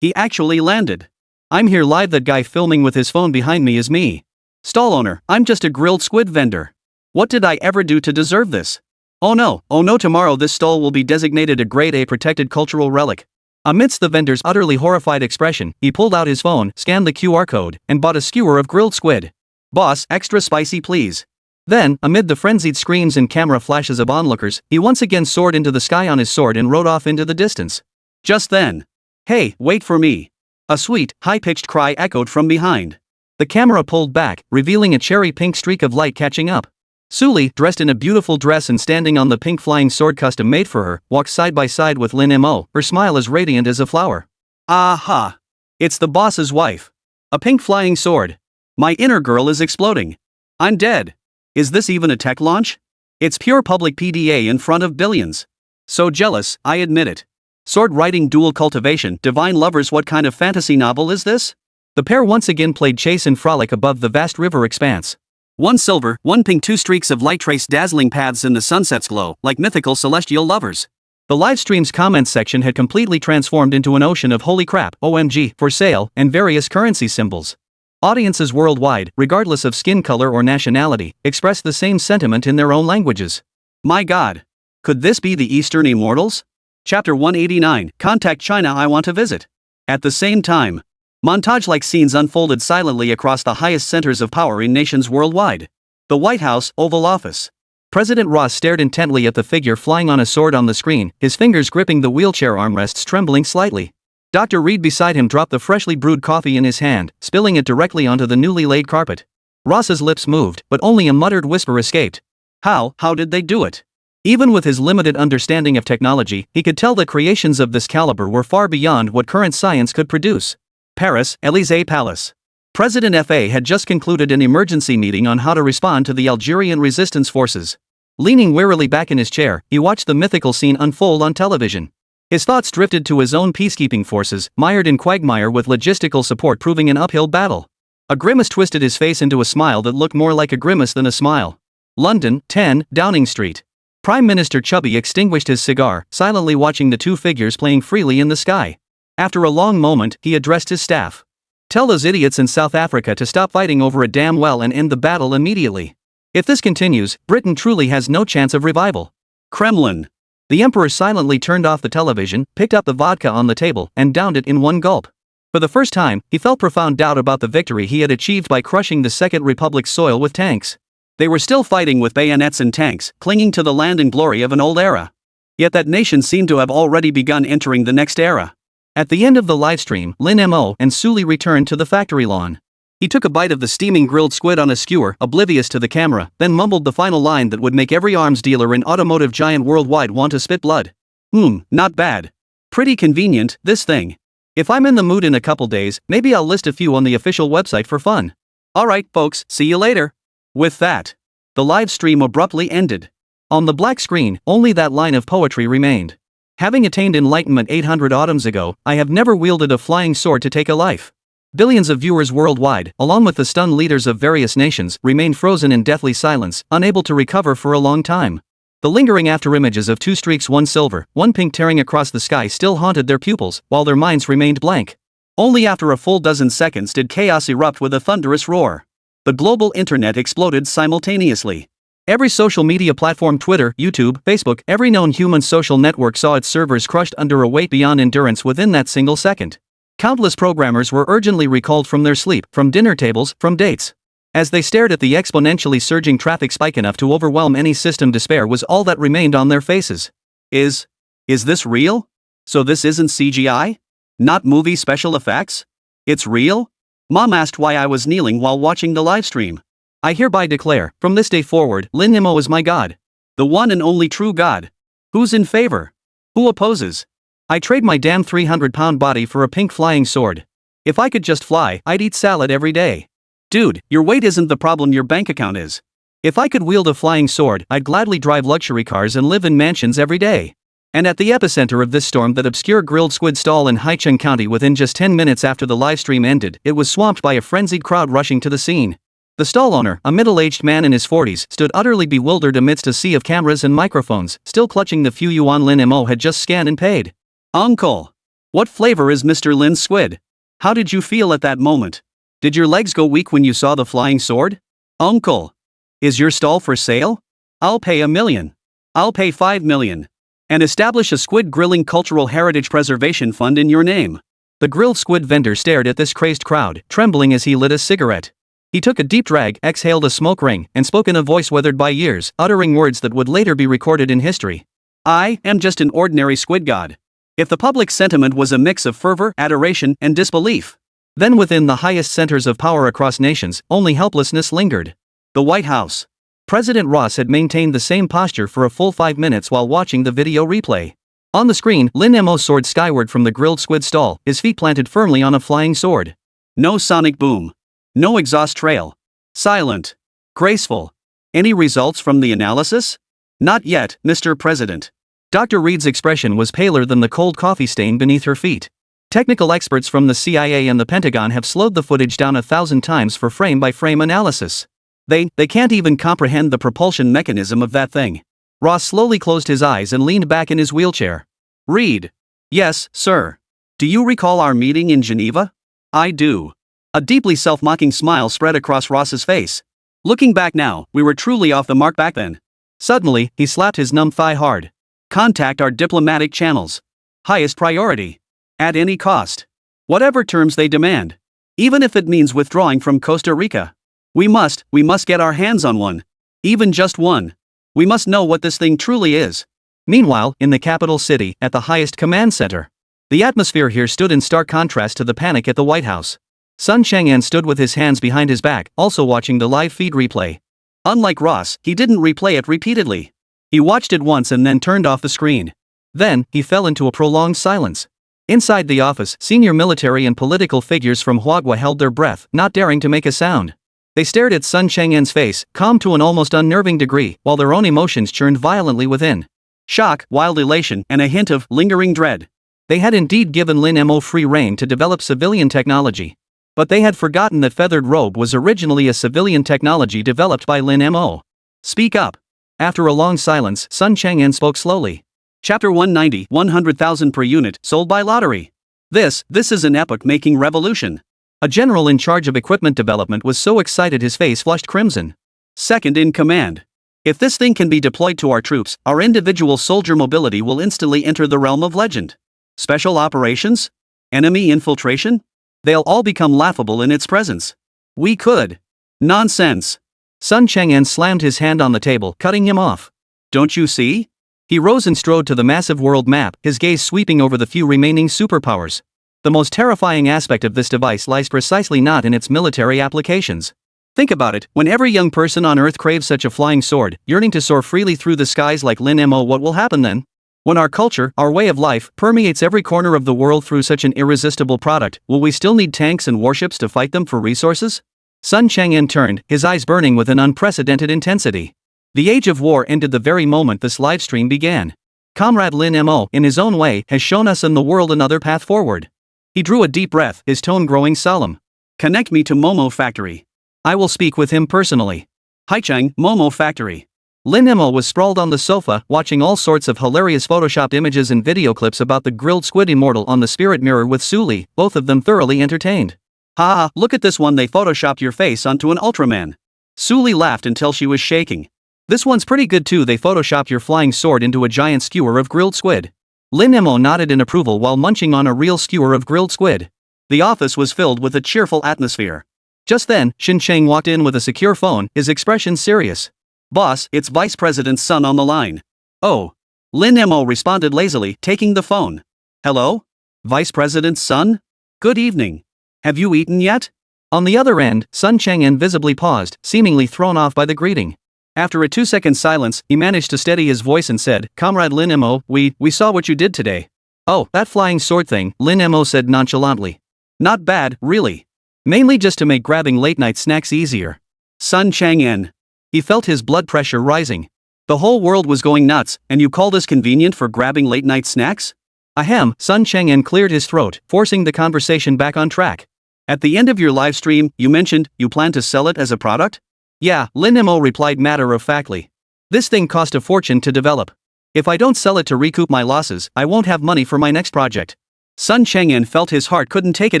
He actually landed. I'm here live. That guy filming with his phone behind me is me. Stall owner, I'm just a grilled squid vendor. What did I ever do to deserve this? Oh no, tomorrow this stall will be designated a Grade A protected cultural relic. Amidst the vendor's utterly horrified expression, he pulled out his phone, scanned the QR code, and bought a skewer of grilled squid. Boss, extra spicy please. Then, amid the frenzied screams and camera flashes of onlookers, he once again soared into the sky on his sword and rode off into the distance. Just then. Hey, wait for me. A sweet, high-pitched cry echoed from behind. The camera pulled back, revealing a cherry-pink streak of light catching up. Suli, dressed in a beautiful dress and standing on the pink flying sword custom made for her, walked side by side with Lin Mo, her smile as radiant as a flower. Aha! It's the boss's wife. A pink flying sword. My inner girl is exploding. I'm dead. Is this even a tech launch? It's pure public PDA in front of billions. So jealous, I admit it. Sword riding dual cultivation, divine lovers, what kind of fantasy novel is this? The pair once again played chase and frolic above the vast river expanse. One silver, one pink, two streaks of light trace dazzling paths in the sunset's glow, like mythical celestial lovers. The livestream's comments section had completely transformed into an ocean of holy crap, OMG, for sale, and various currency symbols. Audiences worldwide, regardless of skin color or nationality, expressed the same sentiment in their own languages. My God! Could this be the Eastern Immortals? Chapter 189, Contact China, I want to visit. At the same time, montage-like scenes unfolded silently across the highest centers of power in nations worldwide. The White House, Oval Office. President Ross stared intently at the figure flying on a sword on the screen, his fingers gripping the wheelchair armrests, trembling slightly. Dr. Reed beside him dropped the freshly brewed coffee in his hand, spilling it directly onto the newly laid carpet. Ross's lips moved, but only a muttered whisper escaped. How did they do it? Even with his limited understanding of technology, he could tell that creations of this caliber were far beyond what current science could produce. Paris, Élysée Palace. President Fa had just concluded an emergency meeting on how to respond to the Algerian resistance forces. Leaning wearily back in his chair, he watched the mythical scene unfold on television. His thoughts drifted to his own peacekeeping forces, mired in quagmire with logistical support proving an uphill battle. A grimace twisted his face into a smile that looked more like a grimace than a smile. London, 10, Downing Street. Prime Minister Chubby extinguished his cigar, silently watching the two figures playing freely in the sky. After a long moment, he addressed his staff. Tell those idiots in South Africa to stop fighting over a damn well and end the battle immediately. If this continues, Britain truly has no chance of revival. Kremlin. The Emperor silently turned off the television, picked up the vodka on the table, and downed it in one gulp. For the first time, he felt profound doubt about the victory he had achieved by crushing the Second Republic's soil with tanks. They were still fighting with bayonets and tanks, clinging to the land and glory of an old era. Yet that nation seemed to have already begun entering the next era. At the end of the livestream, Lin Mo and Suli returned to the factory lawn. He took a bite of the steaming grilled squid on a skewer, oblivious to the camera, then mumbled the final line that would make every arms dealer and automotive giant worldwide want to spit blood. Not bad. Pretty convenient, this thing. If I'm in the mood in a couple days, maybe I'll list a few on the official website for fun. Alright folks, see you later. With that, the live stream abruptly ended. On the black screen, only that line of poetry remained. Having attained enlightenment 800 autumns ago, I have never wielded a flying sword to take a life. Billions of viewers worldwide, along with the stunned leaders of various nations, remained frozen in deathly silence, unable to recover for a long time. The lingering afterimages of two streaks, one silver, one pink tearing across the sky still haunted their pupils, while their minds remained blank. Only after a full dozen seconds did chaos erupt with a thunderous roar. The global internet exploded simultaneously. Every social media platform, Twitter, YouTube, Facebook, every known human social network saw its servers crushed under a weight beyond endurance within that single second. Countless programmers were urgently recalled from their sleep, from dinner tables, from dates. As they stared at the exponentially surging traffic spike, enough to overwhelm any system, despair was all that remained on their faces. Is this real? So this isn't CGI? Not movie special effects? It's real? Mom asked why I was kneeling while watching the livestream. I hereby declare, from this day forward, Lin Mo is my God. The one and only true God. Who's in favor? Who opposes? I trade my damn 300-pound body for a pink flying sword. If I could just fly, I'd eat salad every day. Dude, your weight isn't the problem, your bank account is. If I could wield a flying sword, I'd gladly drive luxury cars and live in mansions every day. And at the epicenter of this storm, that obscure grilled squid stall in Haicheng County, within just 10 minutes after the livestream ended, it was swamped by a frenzied crowd rushing to the scene. The stall owner, a middle-aged man in his 40s, stood utterly bewildered amidst a sea of cameras and microphones, still clutching the few yuan Lin Mo had just scanned and paid. Uncle! What flavor is Mr. Lin's squid? How did you feel at that moment? Did your legs go weak when you saw the flying sword? Uncle! Is your stall for sale? I'll pay $1 million. I'll pay $5 million. And establish a squid grilling cultural heritage preservation fund in your name. The grilled squid vendor stared at this crazed crowd, trembling as he lit a cigarette. He took a deep drag, exhaled a smoke ring, and spoke in a voice weathered by years, uttering words that would later be recorded in history. I am just an ordinary squid god. If the public sentiment was a mix of fervor, adoration, and disbelief, then within the highest centers of power across nations, only helplessness lingered. The White House. President Ross had maintained the same posture for a full 5 minutes while watching the video replay. On the screen, Lin Mo soared skyward from the grilled squid stall, his feet planted firmly on a flying sword. No sonic boom. No exhaust trail. Silent. Graceful. Any results from the analysis? Not yet, Mr. President. Dr. Reed's expression was paler than the cold coffee stain beneath her feet. Technical experts from the CIA and the Pentagon have slowed the footage down 1,000 times for frame-by-frame analysis. They can't even comprehend the propulsion mechanism of that thing. Ross slowly closed his eyes and leaned back in his wheelchair. Reed. Yes, sir. Do you recall our meeting in Geneva? I do. A deeply self-mocking smile spread across Ross's face. Looking back now, we were truly off the mark back then. Suddenly, he slapped his numb thigh hard. Contact our diplomatic channels. Highest priority. At any cost. Whatever terms they demand. Even if it means withdrawing from Costa Rica. We must get our hands on one. Even just one. We must know what this thing truly is. Meanwhile, in the capital city, at the highest command center, the atmosphere here stood in stark contrast to the panic at the White House. Sun Chang'an stood with his hands behind his back, also watching the live feed replay. Unlike Ross, he didn't replay it repeatedly. He watched it once and then turned off the screen. Then, he fell into a prolonged silence. Inside the office, senior military and political figures from Huagua held their breath, not daring to make a sound. They stared at Sun Chang'an's face, calm to an almost unnerving degree, while their own emotions churned violently within. Shock, wild elation, and a hint of lingering dread. They had indeed given Lin Mo free rein to develop civilian technology. But they had forgotten that feathered robe was originally a civilian technology developed by Lin Mo. Speak up. After a long silence, Sun Chang'an spoke slowly. Chapter 190, 100,000 per unit, sold by lottery. This is an epoch-making revolution. A general in charge of equipment development was so excited his face flushed crimson. Second in command. If this thing can be deployed to our troops, our individual soldier mobility will instantly enter the realm of legend. Special operations? Enemy infiltration? They'll all become laughable in its presence. We could. Nonsense. Sun Chang'an slammed his hand on the table, cutting him off. Don't you see? He rose and strode to the massive world map, his gaze sweeping over the few remaining superpowers. The most terrifying aspect of this device lies precisely not in its military applications. Think about it, when every young person on Earth craves such a flying sword, yearning to soar freely through the skies like Lin Mo, what will happen then? When our culture, our way of life, permeates every corner of the world through such an irresistible product, will we still need tanks and warships to fight them for resources? Sun Chang'an turned, his eyes burning with an unprecedented intensity. The age of war ended the very moment this livestream began. Comrade Lin Mo, in his own way, has shown us and the world another path forward. He drew a deep breath, his tone growing solemn. Connect me to Momo Factory. I will speak with him personally. Haichang, Momo Factory. Lin Mo was sprawled on the sofa, watching all sorts of hilarious photoshopped images and video clips about the grilled squid immortal on the spirit mirror with Suli, both of them thoroughly entertained. Ha, look at this one, they photoshopped your face onto an Ultraman. Suli laughed until she was shaking. This one's pretty good too, they photoshopped your flying sword into a giant skewer of grilled squid. Lin Mo nodded in approval while munching on a real skewer of grilled squid. The office was filled with a cheerful atmosphere. Just then, Shin Cheng walked in with a secure phone, his expression serious. Boss, it's Vice President's son on the line. Oh. Lin Mo responded lazily, taking the phone. Hello? Vice President's son? Good evening. Have you eaten yet? On the other end, Sun Chang'an visibly paused, seemingly thrown off by the greeting. After a 2-second silence, he managed to steady his voice and said, Comrade Lin Mo, we saw what you did today. Oh, that flying sword thing, Lin Mo said nonchalantly. Not bad, really. Mainly just to make grabbing late-night snacks easier. Sun Chang'an. He felt his blood pressure rising. The whole world was going nuts, and you call this convenient for grabbing late-night snacks? Ahem, Sun Chang'an cleared his throat, forcing the conversation back on track. At the end of your live stream, you mentioned you plan to sell it as a product? Yeah, Lin Mo replied matter-of-factly. This thing cost a fortune to develop. If I don't sell it to recoup my losses, I won't have money for my next project. Sun Chang'an felt his heart couldn't take it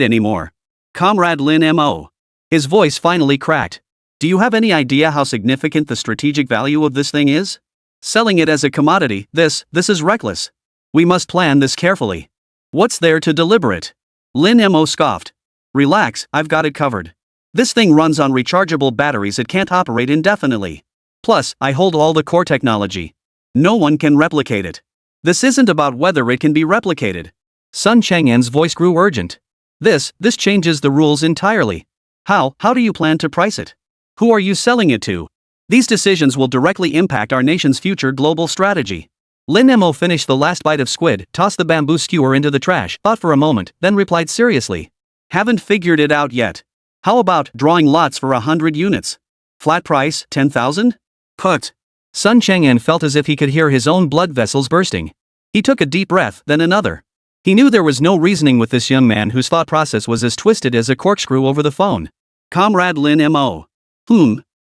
anymore. Comrade Lin Mo. His voice finally cracked. Do you have any idea how significant the strategic value of this thing is? Selling it as a commodity, this is reckless. We must plan this carefully. What's there to deliberate? Lin Mo scoffed. Relax, I've got it covered. This thing runs on rechargeable batteries, it can't operate indefinitely. Plus, I hold all the core technology. No one can replicate it. This isn't about whether it can be replicated. Sun Chang'an's voice grew urgent. This changes the rules entirely. How do you plan to price it? Who are you selling it to? These decisions will directly impact our nation's future global strategy. Lin Mo finished the last bite of squid, tossed the bamboo skewer into the trash, thought for a moment, then replied seriously. Haven't figured it out yet. How about drawing lots for 100 units? Flat price, 10,000? Put. Sun Chang'an felt as if he could hear his own blood vessels bursting. He took a deep breath, then another. He knew there was no reasoning with this young man whose thought process was as twisted as a corkscrew over the phone. Comrade Lin Mo.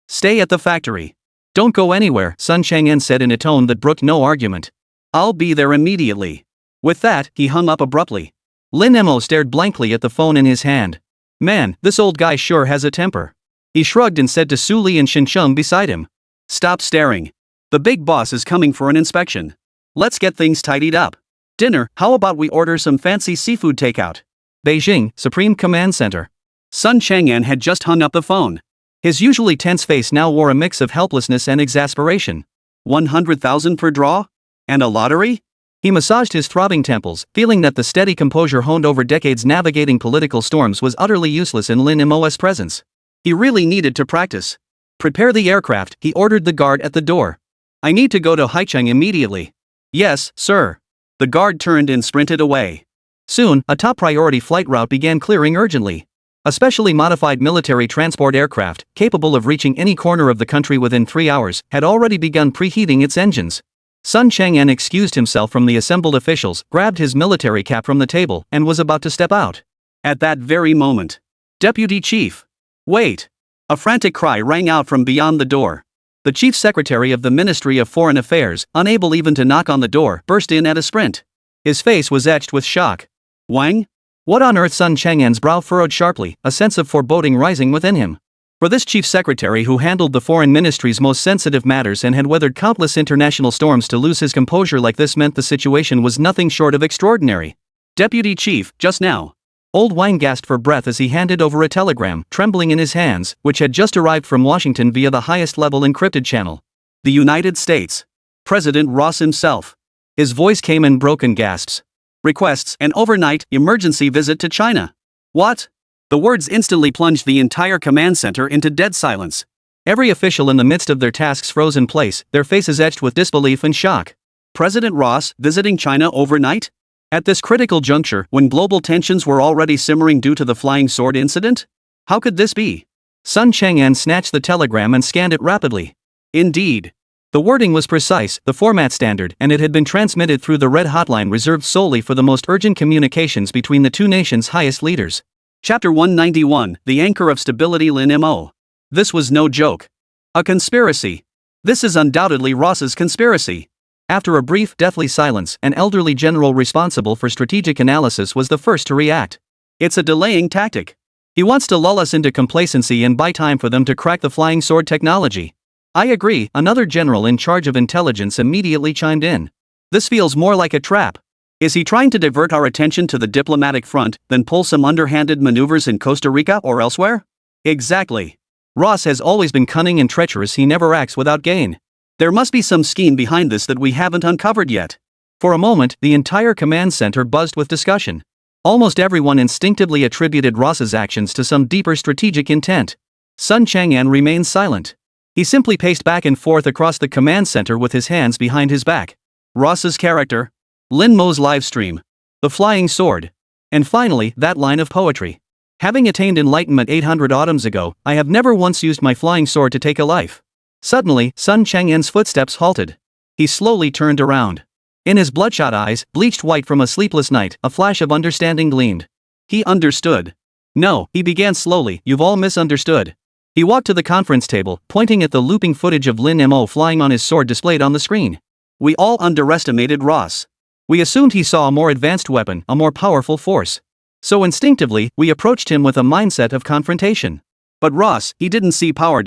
Stay at the factory. Don't go anywhere, Sun Chang'an said in a tone that brooked no argument. I'll be there immediately. With that, he hung up abruptly. Lin Mo stared blankly at the phone in his hand. Man, this old guy sure has a temper. He shrugged and said to Su Li and Shin Chung beside him. Stop staring. The big boss is coming for an inspection. Let's get things tidied up. Dinner, how about we order some fancy seafood takeout? Beijing, Supreme Command Center. Sun Chang'an had just hung up the phone. His usually tense face now wore a mix of helplessness and exasperation. 100,000 per draw? And a lottery? He massaged his throbbing temples, feeling that the steady composure honed over decades navigating political storms was utterly useless in Lin Mo's presence. He really needed to practice. Prepare the aircraft, he ordered the guard at the door. I need to go to Haicheng immediately. Yes, sir. The guard turned and sprinted away. Soon, a top priority flight route began clearing urgently. A specially modified military transport aircraft, capable of reaching any corner of the country within 3 hours, had already begun preheating its engines. Sun Chang'an excused himself from the assembled officials, grabbed his military cap from the table, and was about to step out. At that very moment, Deputy Chief. Wait! A frantic cry rang out from beyond the door. The Chief Secretary of the Ministry of Foreign Affairs, unable even to knock on the door, burst in at a sprint. His face was etched with shock. Wang? What on earth? Sun Chang'an's brow furrowed sharply, a sense of foreboding rising within him. For this chief secretary who handled the foreign ministry's most sensitive matters and had weathered countless international storms, to lose his composure like this meant the situation was nothing short of extraordinary. Deputy Chief, just now. Old Wang gasped for breath as he handed over a telegram, trembling in his hands, which had just arrived from Washington via the highest-level encrypted channel. The United States. President Ross himself. His voice came in broken gasps. Requests an overnight emergency visit to China. What? The words instantly plunged the entire command center into dead silence. Every official in the midst of their tasks froze in place, their faces etched with disbelief and shock. President Ross visiting China overnight? At this critical juncture, when global tensions were already simmering due to the flying sword incident? How could this be? Sun Chang'an snatched the telegram and scanned it rapidly. Indeed. The wording was precise, the format standard, and it had been transmitted through the red hotline reserved solely for the most urgent communications between the two nations' highest leaders. Chapter 191, The Anchor of Stability. Lin Mo. This was no joke. A conspiracy. This is undoubtedly Ross's conspiracy. After a brief, deathly silence, an elderly general responsible for strategic analysis was the first to react. It's a delaying tactic. He wants to lull us into complacency and buy time for them to crack the flying sword technology. I agree, another general in charge of intelligence immediately chimed in. This feels more like a trap. Is he trying to divert our attention to the diplomatic front, then pull some underhanded maneuvers in Costa Rica or elsewhere? Exactly. Ross has always been cunning and treacherous, he never acts without gain. There must be some scheme behind this that we haven't uncovered yet. For a moment, the entire command center buzzed with discussion. Almost everyone instinctively attributed Ross's actions to some deeper strategic intent. Sun Chang'an remained silent. He simply paced back and forth across the command center with his hands behind his back. Ross's character. Lin Mo's livestream. The flying sword. And finally, that line of poetry. Having attained enlightenment 800 autumns ago, I have never once used my flying sword to take a life. Suddenly, Sun Chang'an's footsteps halted. He slowly turned around. In his bloodshot eyes, bleached white from a sleepless night, a flash of understanding gleamed. He understood. No, he began slowly, you've all misunderstood. He walked to the conference table, pointing at the looping footage of Lin Mo flying on his sword displayed on the screen. We all underestimated Ross. We assumed he saw a more advanced weapon, a more powerful force. So instinctively, we approached him with a mindset of confrontation. But Ross, he didn't see power.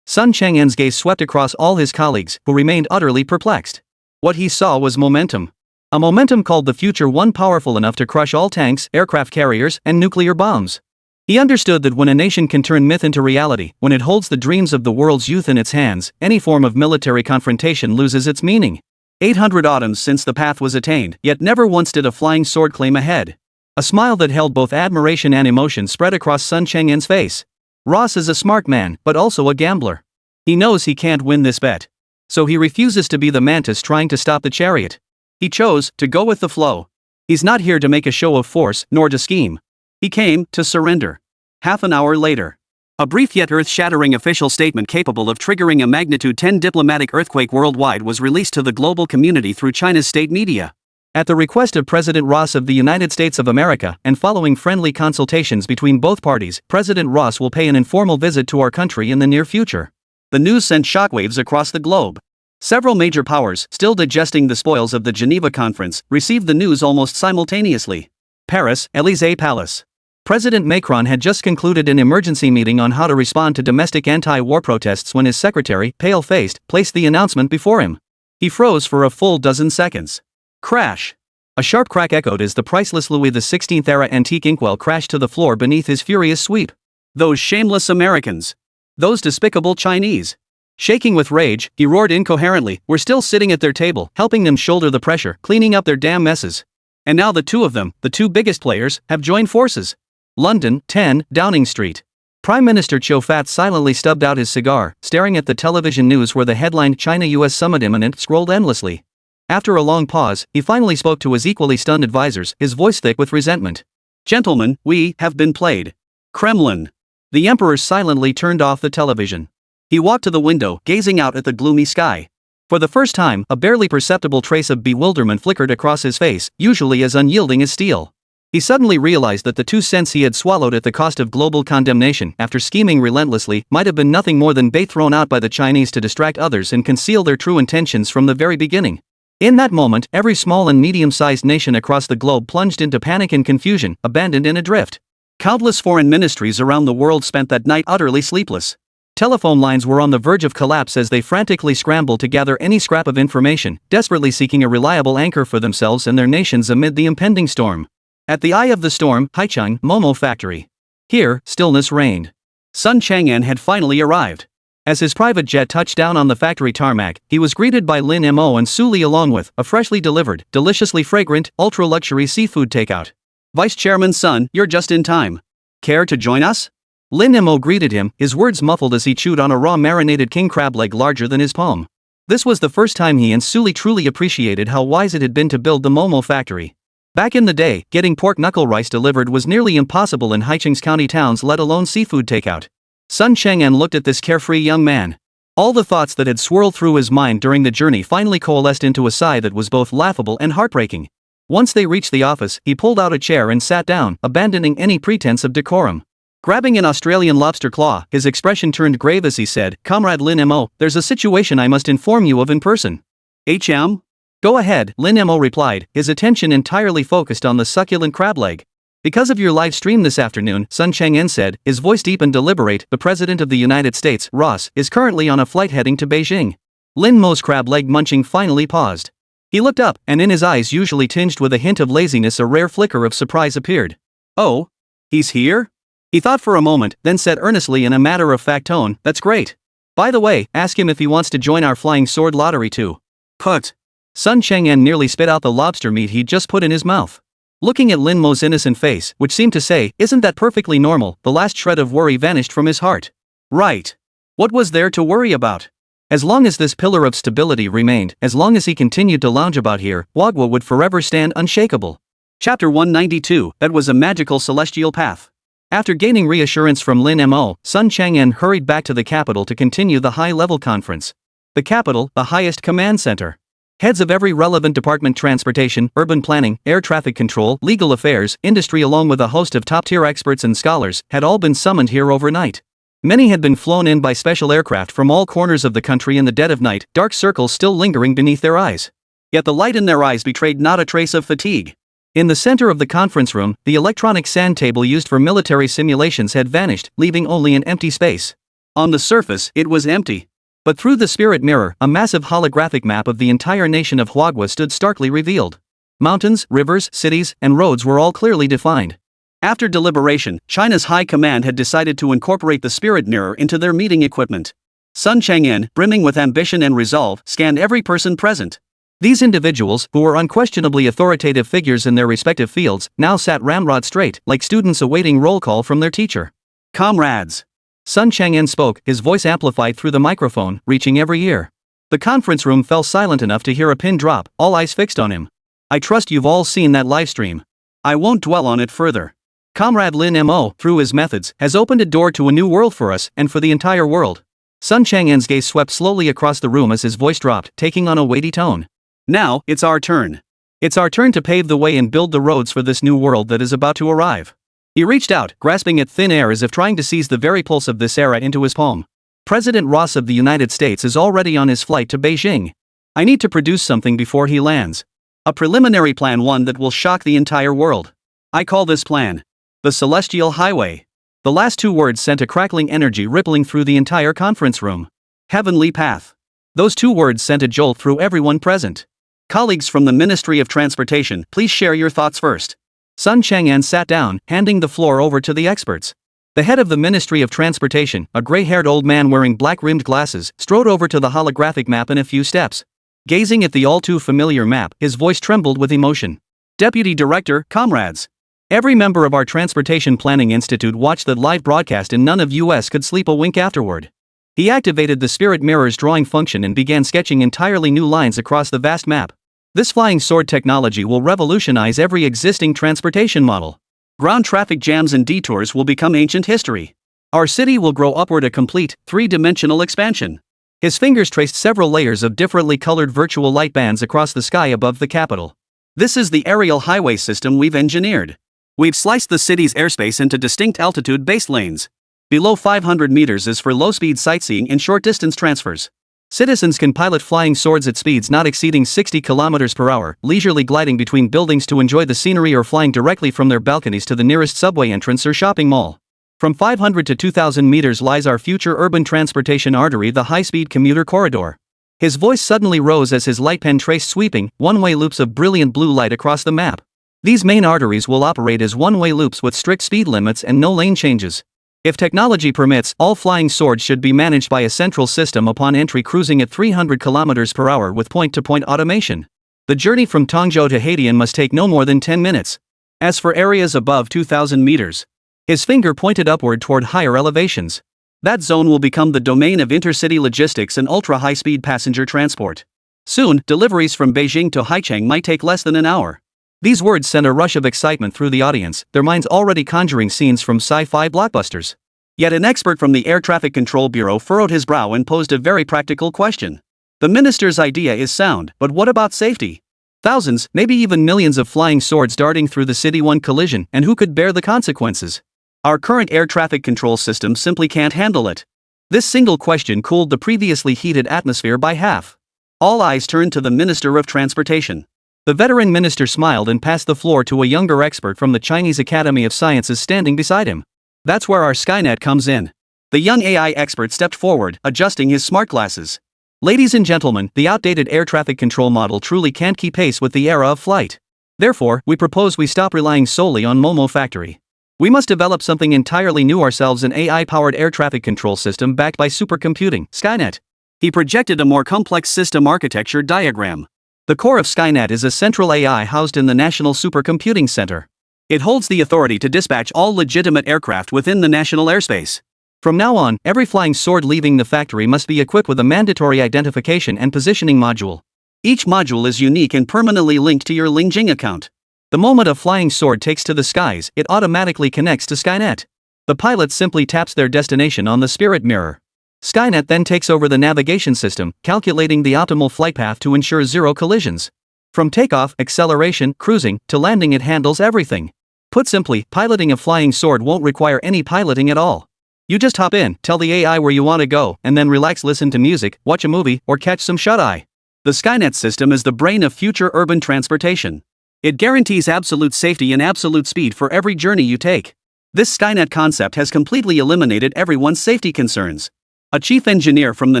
Sun Chang'an's gaze swept across all his colleagues, who remained utterly perplexed. What he saw was momentum. A momentum called the future, one powerful enough to crush all tanks, aircraft carriers, and nuclear bombs. He understood that when a nation can turn myth into reality, when it holds the dreams of the world's youth in its hands, any form of military confrontation loses its meaning. 800 autumns since the path was attained, yet never once did a flying sword claim ahead. A smile that held both admiration and emotion spread across Sun Chang'an's face. Ross is a smart man, but also a gambler. He knows he can't win this bet. So he refuses to be the mantis trying to stop the chariot. He chose to go with the flow. He's not here to make a show of force, nor to scheme. He came to surrender. Half an hour later, a brief yet earth-shattering official statement capable of triggering a magnitude 10 diplomatic earthquake worldwide was released to the global community through China's state media. At the request of President Ross of the United States of America, and following friendly consultations between both parties, President Ross will pay an informal visit to our country in the near future. The news sent shockwaves across the globe. Several major powers, still digesting the spoils of the Geneva Conference, received the news almost simultaneously. Paris, Élysée Palace. President Macron had just concluded an emergency meeting on how to respond to domestic anti-war protests when his secretary, pale-faced, placed the announcement before him. He froze for a full dozen seconds. Crash! A sharp crack echoed as the priceless Louis XVI-era antique inkwell crashed to the floor beneath his furious sweep. Those shameless Americans! Those despicable Chinese! Shaking with rage, he roared incoherently, "We're still sitting at their table, helping them shoulder the pressure, cleaning up their damn messes. And now the two of them, the two biggest players, have joined forces." London, 10, Downing Street. Prime Minister Chow Fat silently stubbed out his cigar, staring at the television news where the headline "China-US Summit Imminent" scrolled endlessly. After a long pause, he finally spoke to his equally stunned advisors, his voice thick with resentment. "Gentlemen, we have been played. Kremlin." The emperor silently turned off the television. He walked to the window, gazing out at the gloomy sky. For the first time, a barely perceptible trace of bewilderment flickered across his face, usually as unyielding as steel. He suddenly realized that the 2 cents he had swallowed at the cost of global condemnation, after scheming relentlessly, might have been nothing more than bait thrown out by the Chinese to distract others and conceal their true intentions from the very beginning. In that moment, every small and medium-sized nation across the globe plunged into panic and confusion, abandoned and adrift. Countless foreign ministries around the world spent that night utterly sleepless. Telephone lines were on the verge of collapse as they frantically scrambled to gather any scrap of information, desperately seeking a reliable anchor for themselves and their nations amid the impending storm. At the eye of the storm, Haichang, Momo Factory. Here, stillness reigned. Sun Chang'an had finally arrived. As his private jet touched down on the factory tarmac, he was greeted by Lin Mo and Su Li along with a freshly delivered, deliciously fragrant, ultra-luxury seafood takeout. "Vice Chairman Sun, you're just in time. Care to join us?" Lin Mo greeted him, his words muffled as he chewed on a raw marinated king crab leg larger than his palm. This was the first time he and Su Li truly appreciated how wise it had been to build the Momo factory. Back in the day, getting pork knuckle rice delivered was nearly impossible in Haicheng's county towns, let alone seafood takeout. Sun Chang'an looked at this carefree young man. All the thoughts that had swirled through his mind during the journey finally coalesced into a sigh that was both laughable and heartbreaking. Once they reached the office, he pulled out a chair and sat down, abandoning any pretense of decorum. Grabbing an Australian lobster claw, his expression turned grave as he said, "Comrade Lin Mo, there's a situation I must inform you of in person." "HM? Go ahead," Lin Mo replied, his attention entirely focused on the succulent crab leg. "Because of your live stream this afternoon," Sun Chang'an said, his voice deep and deliberate, "the President of the United States, Ross, is currently on a flight heading to Beijing." Lin Mo's crab leg munching finally paused. He looked up, and in his eyes, usually tinged with a hint of laziness, a rare flicker of surprise appeared. "Oh? He's here?" He thought for a moment, then said earnestly in a matter-of-fact tone, "That's great. By the way, ask him if he wants to join our flying sword lottery too." "Put." Sun Chang'an nearly spit out the lobster meat he'd just put in his mouth. Looking at Lin Mo's innocent face, which seemed to say, "Isn't that perfectly normal?" the last shred of worry vanished from his heart. Right. What was there to worry about? As long as this pillar of stability remained, as long as he continued to lounge about here, Wagwa would forever stand unshakable. Chapter 192, That was a magical celestial path. After gaining reassurance from Lin Mo, Sun Chang'an hurried back to the capital to continue the high-level conference. The capital, the highest command center. Heads of every relevant department, transportation, urban planning, air traffic control, legal affairs, industry, along with a host of top-tier experts and scholars, had all been summoned here overnight. Many had been flown in by special aircraft from all corners of the country in the dead of night, dark circles still lingering beneath their eyes. Yet the light in their eyes betrayed not a trace of fatigue. In the center of the conference room, the electronic sand table used for military simulations had vanished, leaving only an empty space. On the surface, it was empty. But through the spirit mirror, a massive holographic map of the entire nation of Huagua stood starkly revealed. Mountains, rivers, cities, and roads were all clearly defined. After deliberation, China's high command had decided to incorporate the spirit mirror into their meeting equipment. Sun Chang'an, brimming with ambition and resolve, scanned every person present. These individuals, who were unquestionably authoritative figures in their respective fields, now sat ramrod straight, like students awaiting roll call from their teacher. Comrades! Sun Chang'an spoke, his voice amplified through the microphone, reaching every ear. The conference room fell silent enough to hear a pin drop, all eyes fixed on him. I trust you've all seen that livestream. I won't dwell on it further. Comrade Lin Mo, through his methods, has opened a door to a new world for us, and for the entire world. Sun Chang'an's gaze swept slowly across the room as his voice dropped, taking on a weighty tone. Now, it's our turn. It's our turn to pave the way and build the roads for this new world that is about to arrive. He reached out, grasping at thin air as if trying to seize the very pulse of this era into his palm. President Ross of the United States is already on his flight to Beijing. I need to produce something before he lands. A preliminary plan, one that will shock the entire world. I call this plan the Celestial Highway. The last two words sent a crackling energy rippling through the entire conference room. Heavenly Path. Those two words sent a jolt through everyone present. Colleagues from the Ministry of Transportation, please share your thoughts first. Sun Chang'an sat down, handing the floor over to the experts. The head of the Ministry of Transportation, a gray-haired old man wearing black-rimmed glasses, strode over to the holographic map in a few steps. Gazing at the all-too-familiar map, his voice trembled with emotion. Deputy Director, comrades. Every member of our Transportation Planning Institute watched that live broadcast and none of us could sleep a wink afterward. He activated the spirit mirror's drawing function and began sketching entirely new lines across the vast map. This flying sword technology will revolutionize every existing transportation model. Ground traffic jams and detours will become ancient history. Our city will grow upward a complete, three-dimensional expansion. His fingers traced several layers of differently colored virtual light bands across the sky above the capital. This is the aerial highway system we've engineered. We've sliced the city's airspace into distinct altitude base lanes. Below 500 meters is for low-speed sightseeing and short-distance transfers. Citizens can pilot flying swords at speeds not exceeding 60 kilometers per hour, leisurely gliding between buildings to enjoy the scenery or flying directly from their balconies to the nearest subway entrance or shopping mall. From 500 to 2,000 meters lies our future urban transportation artery, the high-speed commuter corridor. His voice suddenly rose as his light pen traced sweeping, one-way loops of brilliant blue light across the map. These main arteries will operate as one-way loops with strict speed limits and no lane changes. If technology permits, all flying swords should be managed by a central system upon entry, cruising at 300 km per hour with point-to-point automation. The journey from Tongzhou to Haidian must take no more than 10 minutes. As for areas above 2,000 meters, his finger pointed upward toward higher elevations. That zone will become the domain of intercity logistics and ultra-high-speed passenger transport. Soon, deliveries from Beijing to Haicheng might take less than an hour. These words sent a rush of excitement through the audience, their minds already conjuring scenes from sci-fi blockbusters. Yet an expert from the Air Traffic Control Bureau furrowed his brow and posed a very practical question. The minister's idea is sound, but what about safety? Thousands, maybe even millions of flying swords darting through the city, one collision, and who could bear the consequences? Our current air traffic control system simply can't handle it. This single question cooled the previously heated atmosphere by half. All eyes turned to the Minister of Transportation. The veteran minister smiled and passed the floor to a younger expert from the Chinese Academy of Sciences standing beside him. That's where our Skynet comes in. The young AI expert stepped forward, adjusting his smart glasses. Ladies and gentlemen, the outdated air traffic control model truly can't keep pace with the era of flight. Therefore, we propose we stop relying solely on Momo Factory. We must develop something entirely new ourselves, an AI-powered air traffic control system backed by supercomputing, Skynet. He projected a more complex system architecture diagram. The core of Skynet is a central AI housed in the National Supercomputing Center. It holds the authority to dispatch all legitimate aircraft within the national airspace. From now on, every flying sword leaving the factory must be equipped with a mandatory identification and positioning module. Each module is unique and permanently linked to your Lingjing account. The moment a flying sword takes to the skies, it automatically connects to Skynet. The pilot simply taps their destination on the spirit mirror. Skynet then takes over the navigation system, calculating the optimal flight path to ensure zero collisions. From takeoff, acceleration, cruising, to landing, it handles everything. Put simply, piloting a flying sword won't require any piloting at all. You just hop in, tell the AI where you want to go, and then relax, listen to music, watch a movie, or catch some shut-eye. The Skynet system is the brain of future urban transportation. It guarantees absolute safety and absolute speed for every journey you take. This Skynet concept has completely eliminated everyone's safety concerns. A chief engineer from the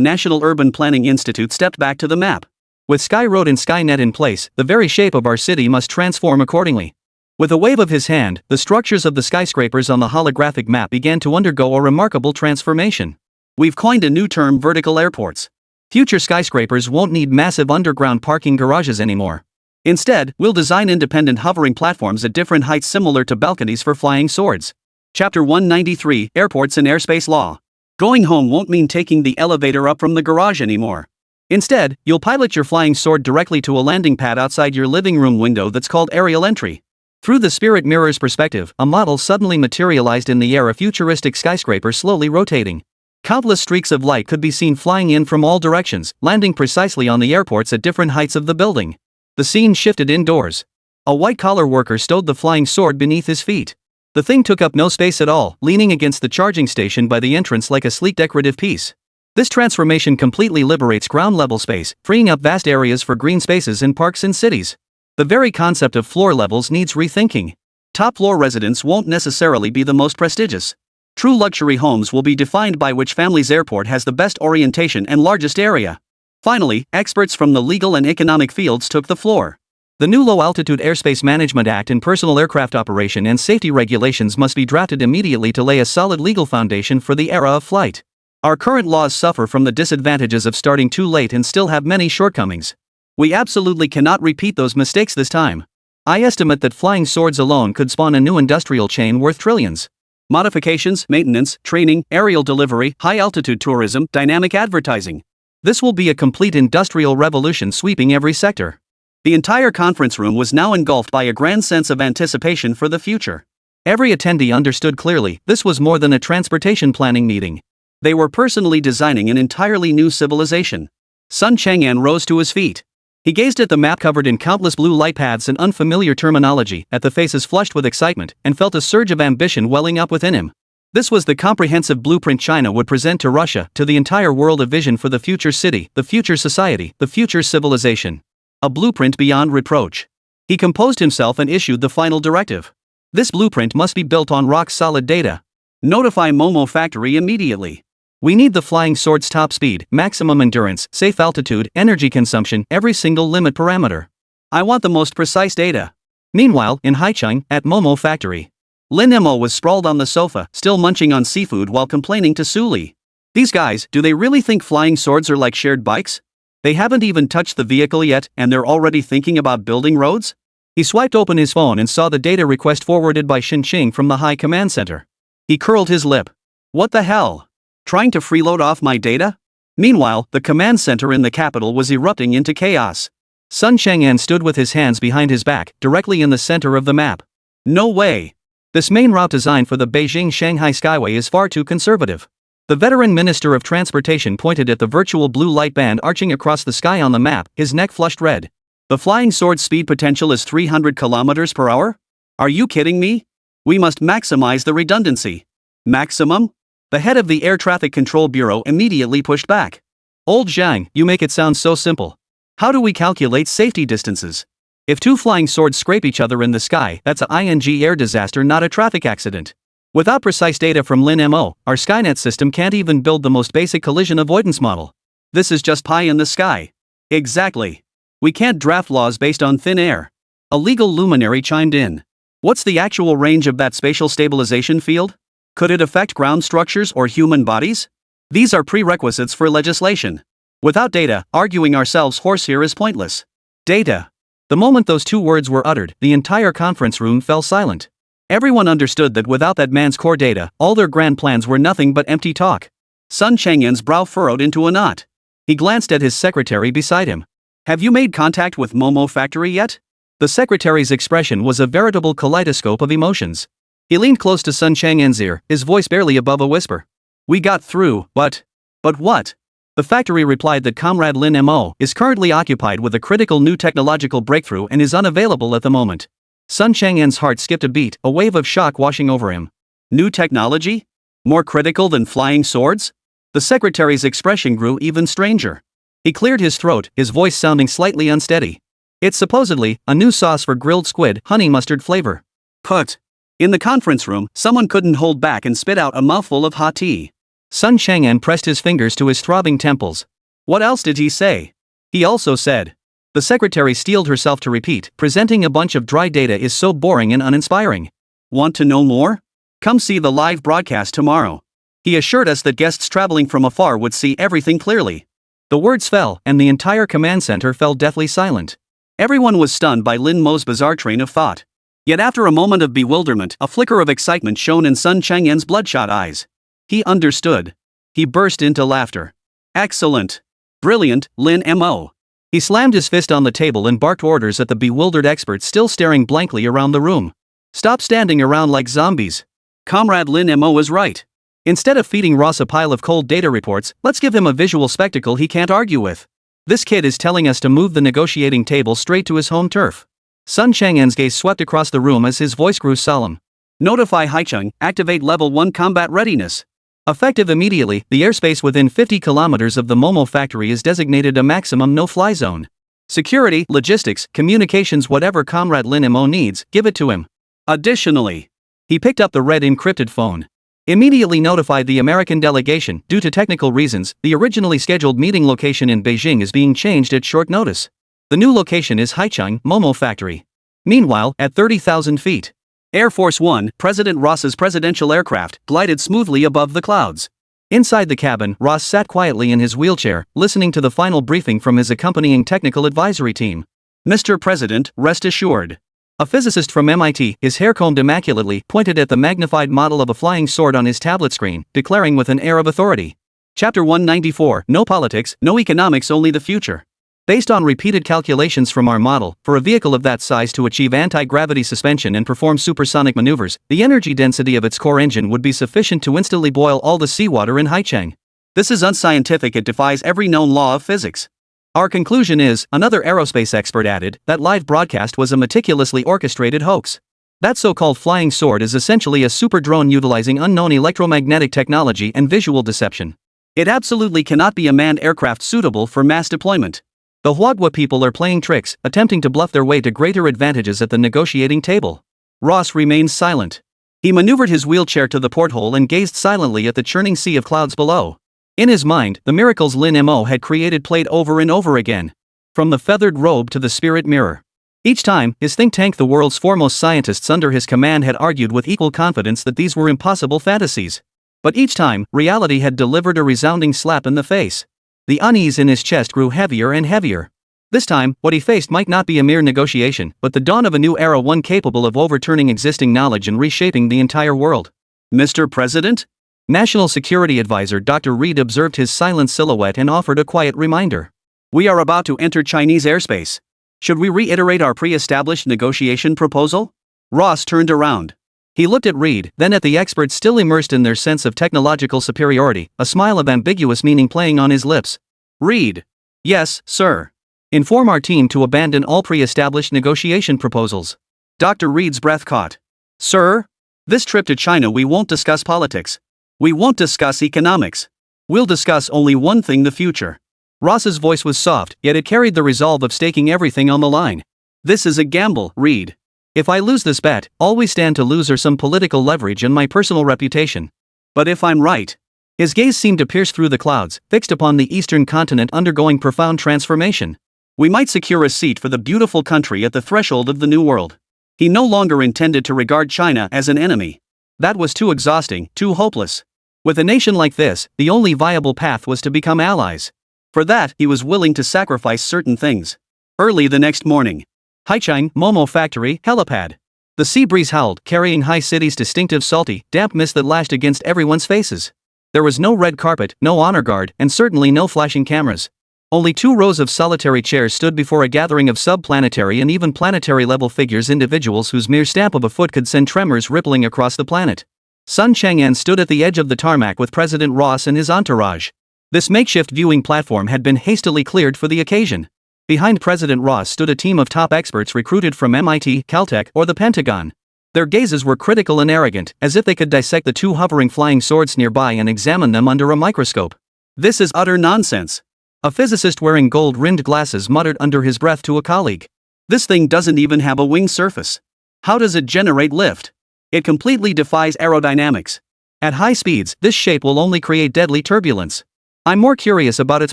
National Urban Planning Institute stepped back to the map. With Sky Road and Skynet in place, the very shape of our city must transform accordingly. With a wave of his hand, the structures of the skyscrapers on the holographic map began to undergo a remarkable transformation. We've coined a new term: vertical airports. Future skyscrapers won't need massive underground parking garages anymore. Instead, we'll design independent hovering platforms at different heights similar to balconies for flying swords. Chapter 193, Airports and Airspace Law. Going home won't mean taking the elevator up from the garage anymore. Instead, you'll pilot your flying sword directly to a landing pad outside your living room window that's called aerial entry. Through the spirit mirror's perspective, a model suddenly materialized in the air, a futuristic skyscraper slowly rotating. Countless streaks of light could be seen flying in from all directions, landing precisely on the airports at different heights of the building. The scene shifted indoors. A white-collar worker stowed the flying sword beneath his feet. The thing took up no space at all, leaning against the charging station by the entrance like a sleek decorative piece. This transformation completely liberates ground-level space, freeing up vast areas for green spaces in parks and cities. The very concept of floor levels needs rethinking. Top-floor residents won't necessarily be the most prestigious. True luxury homes will be defined by which family's airport has the best orientation and largest area. Finally, experts from the legal and economic fields took the floor. The new Low-Altitude Airspace Management Act and personal aircraft operation and safety regulations must be drafted immediately to lay a solid legal foundation for the era of flight. Our current laws suffer from the disadvantages of starting too late and still have many shortcomings. We absolutely cannot repeat those mistakes this time. I estimate that flying swords alone could spawn a new industrial chain worth trillions. Modifications, maintenance, training, aerial delivery, high-altitude tourism, dynamic advertising. This will be a complete industrial revolution sweeping every sector. The entire conference room was now engulfed by a grand sense of anticipation for the future. Every attendee understood clearly this was more than a transportation planning meeting. They were personally designing an entirely new civilization. Sun Chang'an rose to his feet. He gazed at the map covered in countless blue light paths and unfamiliar terminology, at the faces flushed with excitement, and felt a surge of ambition welling up within him. This was the comprehensive blueprint China would present to Russia, to the entire world, a vision for the future city, the future society, the future civilization. A blueprint beyond reproach. He composed himself and issued the final directive. This blueprint must be built on rock-solid data. Notify Momo Factory immediately. We need the flying sword's top speed, maximum endurance, safe altitude, energy consumption, every single limit parameter. I want the most precise data. Meanwhile, in Haicheng, at Momo Factory, Lin Mo was sprawled on the sofa, still munching on seafood while complaining to Su Li. These guys, do they really think flying swords are like shared bikes? They haven't even touched the vehicle yet, and they're already thinking about building roads? He swiped open his phone and saw the data request forwarded by Xinqing from the High Command Center. He curled his lip. What the hell? Trying to freeload off my data? Meanwhile, the command center in the capital was erupting into chaos. Sun Chang'an stood with his hands behind his back, directly in the center of the map. No way! This main route design for the Beijing-Shanghai Skyway is far too conservative. The veteran Minister of Transportation pointed at the virtual blue light band arching across the sky on the map, his neck flushed red. The flying sword's speed potential is 300 kilometers per hour? Are you kidding me? We must maximize the redundancy. Maximum? The head of the Air Traffic Control Bureau immediately pushed back. Old Zhang, you make it sound so simple. How do we calculate safety distances? If two flying swords scrape each other in the sky, that's a ING air disaster, not a traffic accident. Without precise data from Lin Mo, our Skynet system can't even build the most basic collision avoidance model. This is just pie in the sky. Exactly. We can't draft laws based on thin air. A legal luminary chimed in. What's the actual range of that spatial stabilization field? Could it affect ground structures or human bodies? These are prerequisites for legislation. Without data, arguing ourselves hoarse here is pointless. Data. The moment those two words were uttered, the entire conference room fell silent. Everyone understood that without that man's core data, all their grand plans were nothing but empty talk. Sun Chang'an's brow furrowed into a knot. He glanced at his secretary beside him. Have you made contact with Momo Factory yet? The secretary's expression was a veritable kaleidoscope of emotions. He leaned close to Sun Chang'an's ear, his voice barely above a whisper. We got through, but what? The factory replied that Comrade Lin Mo is currently occupied with a critical new technological breakthrough and is unavailable at the moment. Sun Chang'an's heart skipped a beat, a wave of shock washing over him. New technology? More critical than flying swords? The secretary's expression grew even stranger. He cleared his throat, his voice sounding slightly unsteady. It's supposedly a new sauce for grilled squid, honey mustard flavor. Put. In the conference room, someone couldn't hold back and spit out a mouthful of hot tea. Sun Chang'an pressed his fingers to his throbbing temples. What else did he say? He also said. The secretary steeled herself to repeat, presenting a bunch of dry data is so boring and uninspiring. Want to know more? Come see the live broadcast tomorrow. He assured us that guests traveling from afar would see everything clearly. The words fell, and the entire command center fell deathly silent. Everyone was stunned by Lin Mo's bizarre train of thought. Yet after a moment of bewilderment, a flicker of excitement shone in Sun Chang'an's bloodshot eyes. He understood. He burst into laughter. Excellent. Brilliant, Lin Mo. He slammed his fist on the table and barked orders at the bewildered experts still staring blankly around the room. Stop standing around like zombies. Comrade Lin Mo was right. Instead of feeding Ross a pile of cold data reports, let's give him a visual spectacle he can't argue with. This kid is telling us to move the negotiating table straight to his home turf. Sun Chang'an's gaze swept across the room as his voice grew solemn. Notify Haicheng, activate level 1 combat readiness. Effective immediately, the airspace within 50 kilometers of the Momo factory is designated a maximum no-fly zone. Security, logistics, communications, whatever Comrade Lin Mo needs, give it to him. Additionally, he picked up the red encrypted phone. Immediately notified the American delegation, due to technical reasons, the originally scheduled meeting location in Beijing is being changed at short notice. The new location is Haicheng, Momo factory. Meanwhile, at 30,000 feet, Air Force One, President Ross's presidential aircraft, glided smoothly above the clouds. Inside the cabin, Ross sat quietly in his wheelchair, listening to the final briefing from his accompanying technical advisory team. Mr. President, rest assured. A physicist from MIT, his hair combed immaculately, pointed at the magnified model of a flying sword on his tablet screen, declaring with an air of authority. Chapter 194, No politics, no economics, only the future. Based on repeated calculations from our model, for a vehicle of that size to achieve anti-gravity suspension and perform supersonic maneuvers, the energy density of its core engine would be sufficient to instantly boil all the seawater in Haicheng. This is unscientific, it defies every known law of physics. Our conclusion is, another aerospace expert added, that live broadcast was a meticulously orchestrated hoax. That so-called flying sword is essentially a super drone utilizing unknown electromagnetic technology and visual deception. It absolutely cannot be a manned aircraft suitable for mass deployment. The Huagua people are playing tricks, attempting to bluff their way to greater advantages at the negotiating table. Ross remained silent. He maneuvered his wheelchair to the porthole and gazed silently at the churning sea of clouds below. In his mind, the miracles Lin Mo had created played over and over again. From the feathered robe to the spirit mirror. Each time, his think tank, the world's foremost scientists under his command, had argued with equal confidence that these were impossible fantasies. But each time, reality had delivered a resounding slap in the face. The unease in his chest grew heavier and heavier. This time, what he faced might not be a mere negotiation, but the dawn of a new era, one capable of overturning existing knowledge and reshaping the entire world. Mr. President? National Security Advisor Dr. Reed observed his silent silhouette and offered a quiet reminder. We are about to enter Chinese airspace. Should we reiterate our pre-established negotiation proposal? Ross turned around. He looked at Reed, then at the experts still immersed in their sense of technological superiority, a smile of ambiguous meaning playing on his lips. Reed. Yes, sir. Inform our team to abandon all pre-established negotiation proposals. Dr. Reed's breath caught. Sir? This trip to China we won't discuss politics. We won't discuss economics. We'll discuss only one thing, the future. Ross's voice was soft, yet it carried the resolve of staking everything on the line. This is a gamble, Reed. If I lose this bet, all we stand to lose are some political leverage and my personal reputation. But if I'm right? His gaze seemed to pierce through the clouds, fixed upon the eastern continent undergoing profound transformation. We might secure a seat for the beautiful country at the threshold of the new world. He no longer intended to regard China as an enemy. That was too exhausting, too hopeless. With a nation like this, the only viable path was to become allies. For that, he was willing to sacrifice certain things. Early the next morning. Haicheng, Momo factory, helipad. The sea breeze howled, carrying High City's distinctive salty, damp mist that lashed against everyone's faces. There was no red carpet, no honor guard, and certainly no flashing cameras. Only 2 rows of solitary chairs stood before a gathering of subplanetary and even planetary-level figures, individuals whose mere stamp of a foot could send tremors rippling across the planet. Sun Chang'an stood at the edge of the tarmac with President Ross and his entourage. This makeshift viewing platform had been hastily cleared for the occasion. Behind President Ross stood a team of top experts recruited from MIT, Caltech, or the Pentagon. Their gazes were critical and arrogant, as if they could dissect the 2 hovering flying swords nearby and examine them under a microscope. This is utter nonsense. A physicist wearing gold-rimmed glasses muttered under his breath to a colleague. This thing doesn't even have a wing surface. How does it generate lift? It completely defies aerodynamics. At high speeds, this shape will only create deadly turbulence. I'm more curious about its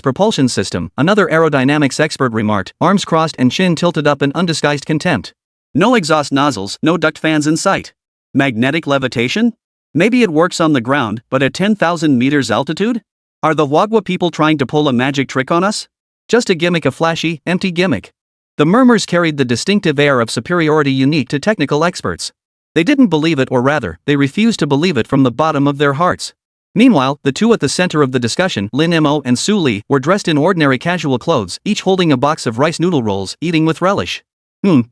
propulsion system, another aerodynamics expert remarked, arms crossed and chin tilted up in undisguised contempt. No exhaust nozzles, no duct fans in sight. Magnetic levitation? Maybe it works on the ground, but at 10,000 meters altitude? Are the Wagwa people trying to pull a magic trick on us? Just a gimmick, a flashy, empty gimmick. The murmurs carried the distinctive air of superiority unique to technical experts. They didn't believe it, or rather, they refused to believe it from the bottom of their hearts. Meanwhile, the two at the center of the discussion, Lin Mo and Su Li, were dressed in ordinary casual clothes, each holding a box of rice noodle rolls, eating with relish.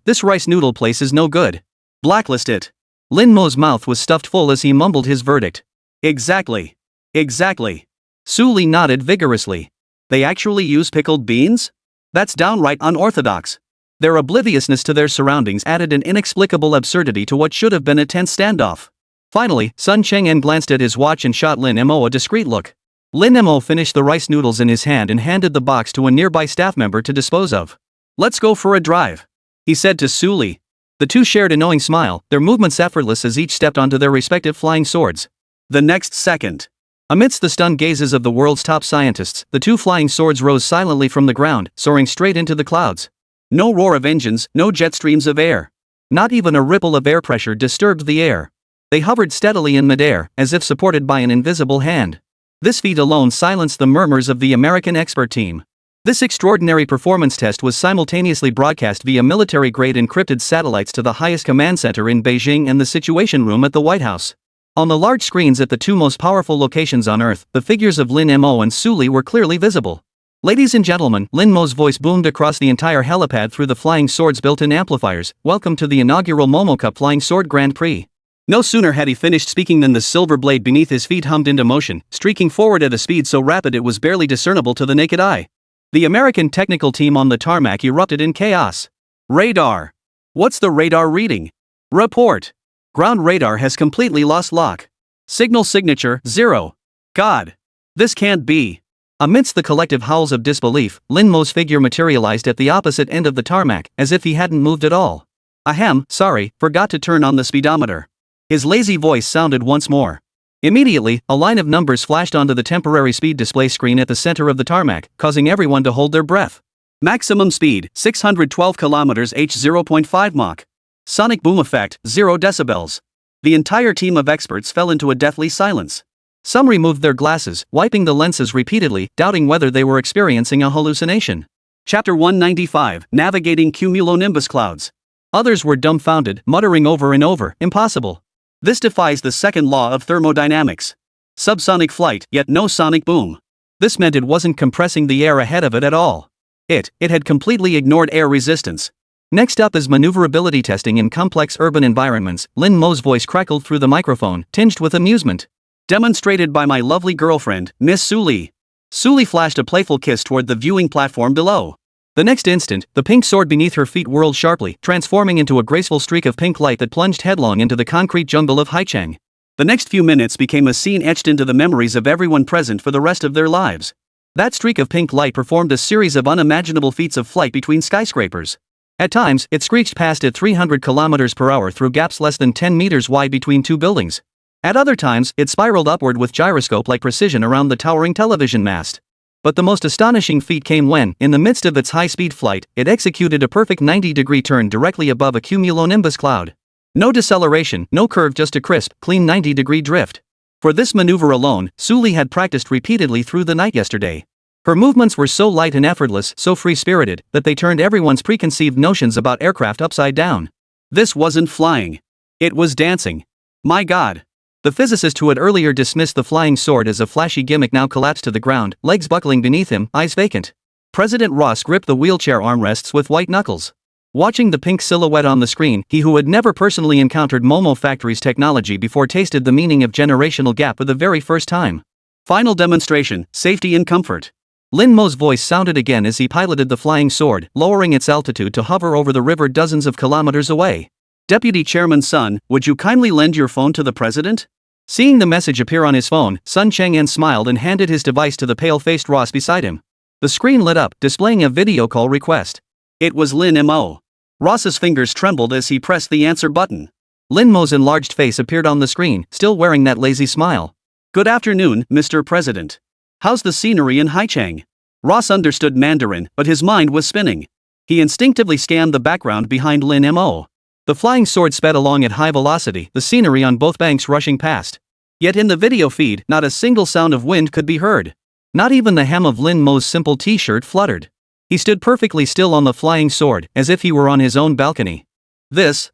This rice noodle place is no good. Blacklist it. Lin Mo's mouth was stuffed full as he mumbled his verdict. Exactly. Exactly. Su Li nodded vigorously. They actually use pickled beans? That's downright unorthodox. Their obliviousness to their surroundings added an inexplicable absurdity to what should have been a tense standoff. Finally, Sun Cheng'en glanced at his watch and shot Lin Mo a discreet look. Lin Mo finished the rice noodles in his hand and handed the box to a nearby staff member to dispose of. Let's go for a drive, he said to Su Li. The two shared a knowing smile, their movements effortless as each stepped onto their respective flying swords. The next second, amidst the stunned gazes of the world's top scientists, the two flying swords rose silently from the ground, soaring straight into the clouds. No roar of engines, no jet streams of air. Not even a ripple of air pressure disturbed the air. They hovered steadily in midair, as if supported by an invisible hand. This feat alone silenced the murmurs of the American expert team. This extraordinary performance test was simultaneously broadcast via military-grade encrypted satellites to the highest command center in Beijing and the Situation Room at the White House. On the large screens at the two most powerful locations on Earth, the figures of Lin Mo and Su Li were clearly visible. Ladies and gentlemen, Lin Mo's voice boomed across the entire helipad through the flying sword's built-in amplifiers. Welcome to the inaugural MomoCup Flying Sword Grand Prix. No sooner had he finished speaking than the silver blade beneath his feet hummed into motion, streaking forward at a speed so rapid it was barely discernible to the naked eye. The American technical team on the tarmac erupted in chaos. Radar. What's the radar reading? Report. Ground radar has completely lost lock. Signal signature, 0. God. This can't be. Amidst the collective howls of disbelief, Lin Mo's figure materialized at the opposite end of the tarmac, as if he hadn't moved at all. Ahem, sorry, forgot to turn on the speedometer. His lazy voice sounded once more. Immediately, a line of numbers flashed onto the temporary speed display screen at the center of the tarmac, causing everyone to hold their breath. Maximum speed, 612 km/h, 0.5 Mach. Sonic boom effect, 0 decibels. The entire team of experts fell into a deathly silence. Some removed their glasses, wiping the lenses repeatedly, doubting whether they were experiencing a hallucination. Chapter 195, Navigating Cumulonimbus Clouds. Others were dumbfounded, muttering over and over, impossible. This defies the second law of thermodynamics. Subsonic flight, yet no sonic boom. This meant it wasn't compressing the air ahead of it at all. It had completely ignored air resistance. Next up is maneuverability testing in complex urban environments. Lin Mo's voice crackled through the microphone, tinged with amusement. Demonstrated by my lovely girlfriend, Miss Su Li. Su Li flashed a playful kiss toward the viewing platform below. The next instant, the pink sword beneath her feet whirled sharply, transforming into a graceful streak of pink light that plunged headlong into the concrete jungle of Haicheng. The next few minutes became a scene etched into the memories of everyone present for the rest of their lives. That streak of pink light performed a series of unimaginable feats of flight between skyscrapers. At times, it screeched past at 300 km/h through gaps less than 10 meters wide between two buildings. At other times, it spiraled upward with gyroscope-like precision around the towering television mast. But the most astonishing feat came when, in the midst of its high-speed flight, it executed a perfect 90-degree turn directly above a cumulonimbus cloud. No deceleration, no curve, just a crisp, clean 90-degree drift. For this maneuver alone, Su Li had practiced repeatedly through the night yesterday. Her movements were so light and effortless, so free-spirited, that they turned everyone's preconceived notions about aircraft upside down. This wasn't flying. It was dancing. My God. The physicist who had earlier dismissed the flying sword as a flashy gimmick now collapsed to the ground, legs buckling beneath him, eyes vacant. President Ross gripped the wheelchair armrests with white knuckles. Watching the pink silhouette on the screen, he who had never personally encountered Momo Factory's technology before tasted the meaning of generational gap for the very first time. Final demonstration, safety and comfort. Lin Mo's voice sounded again as he piloted the flying sword, lowering its altitude to hover over the river dozens of kilometers away. Deputy Chairman's son, would you kindly lend your phone to the president? Seeing the message appear on his phone, Sun Cheng'en smiled and handed his device to the pale-faced Ross beside him. The screen lit up, displaying a video call request. It was Lin Mo. Ross's fingers trembled as he pressed the answer button. Lin Mo's enlarged face appeared on the screen, still wearing that lazy smile. Good afternoon, Mr. President. How's the scenery in Haichang? Ross understood Mandarin, but his mind was spinning. He instinctively scanned the background behind Lin Mo. The flying sword sped along at high velocity, the scenery on both banks rushing past. Yet in the video feed, not a single sound of wind could be heard. Not even the hem of Lin Mo's simple t-shirt fluttered. He stood perfectly still on the flying sword, as if he were on his own balcony. This.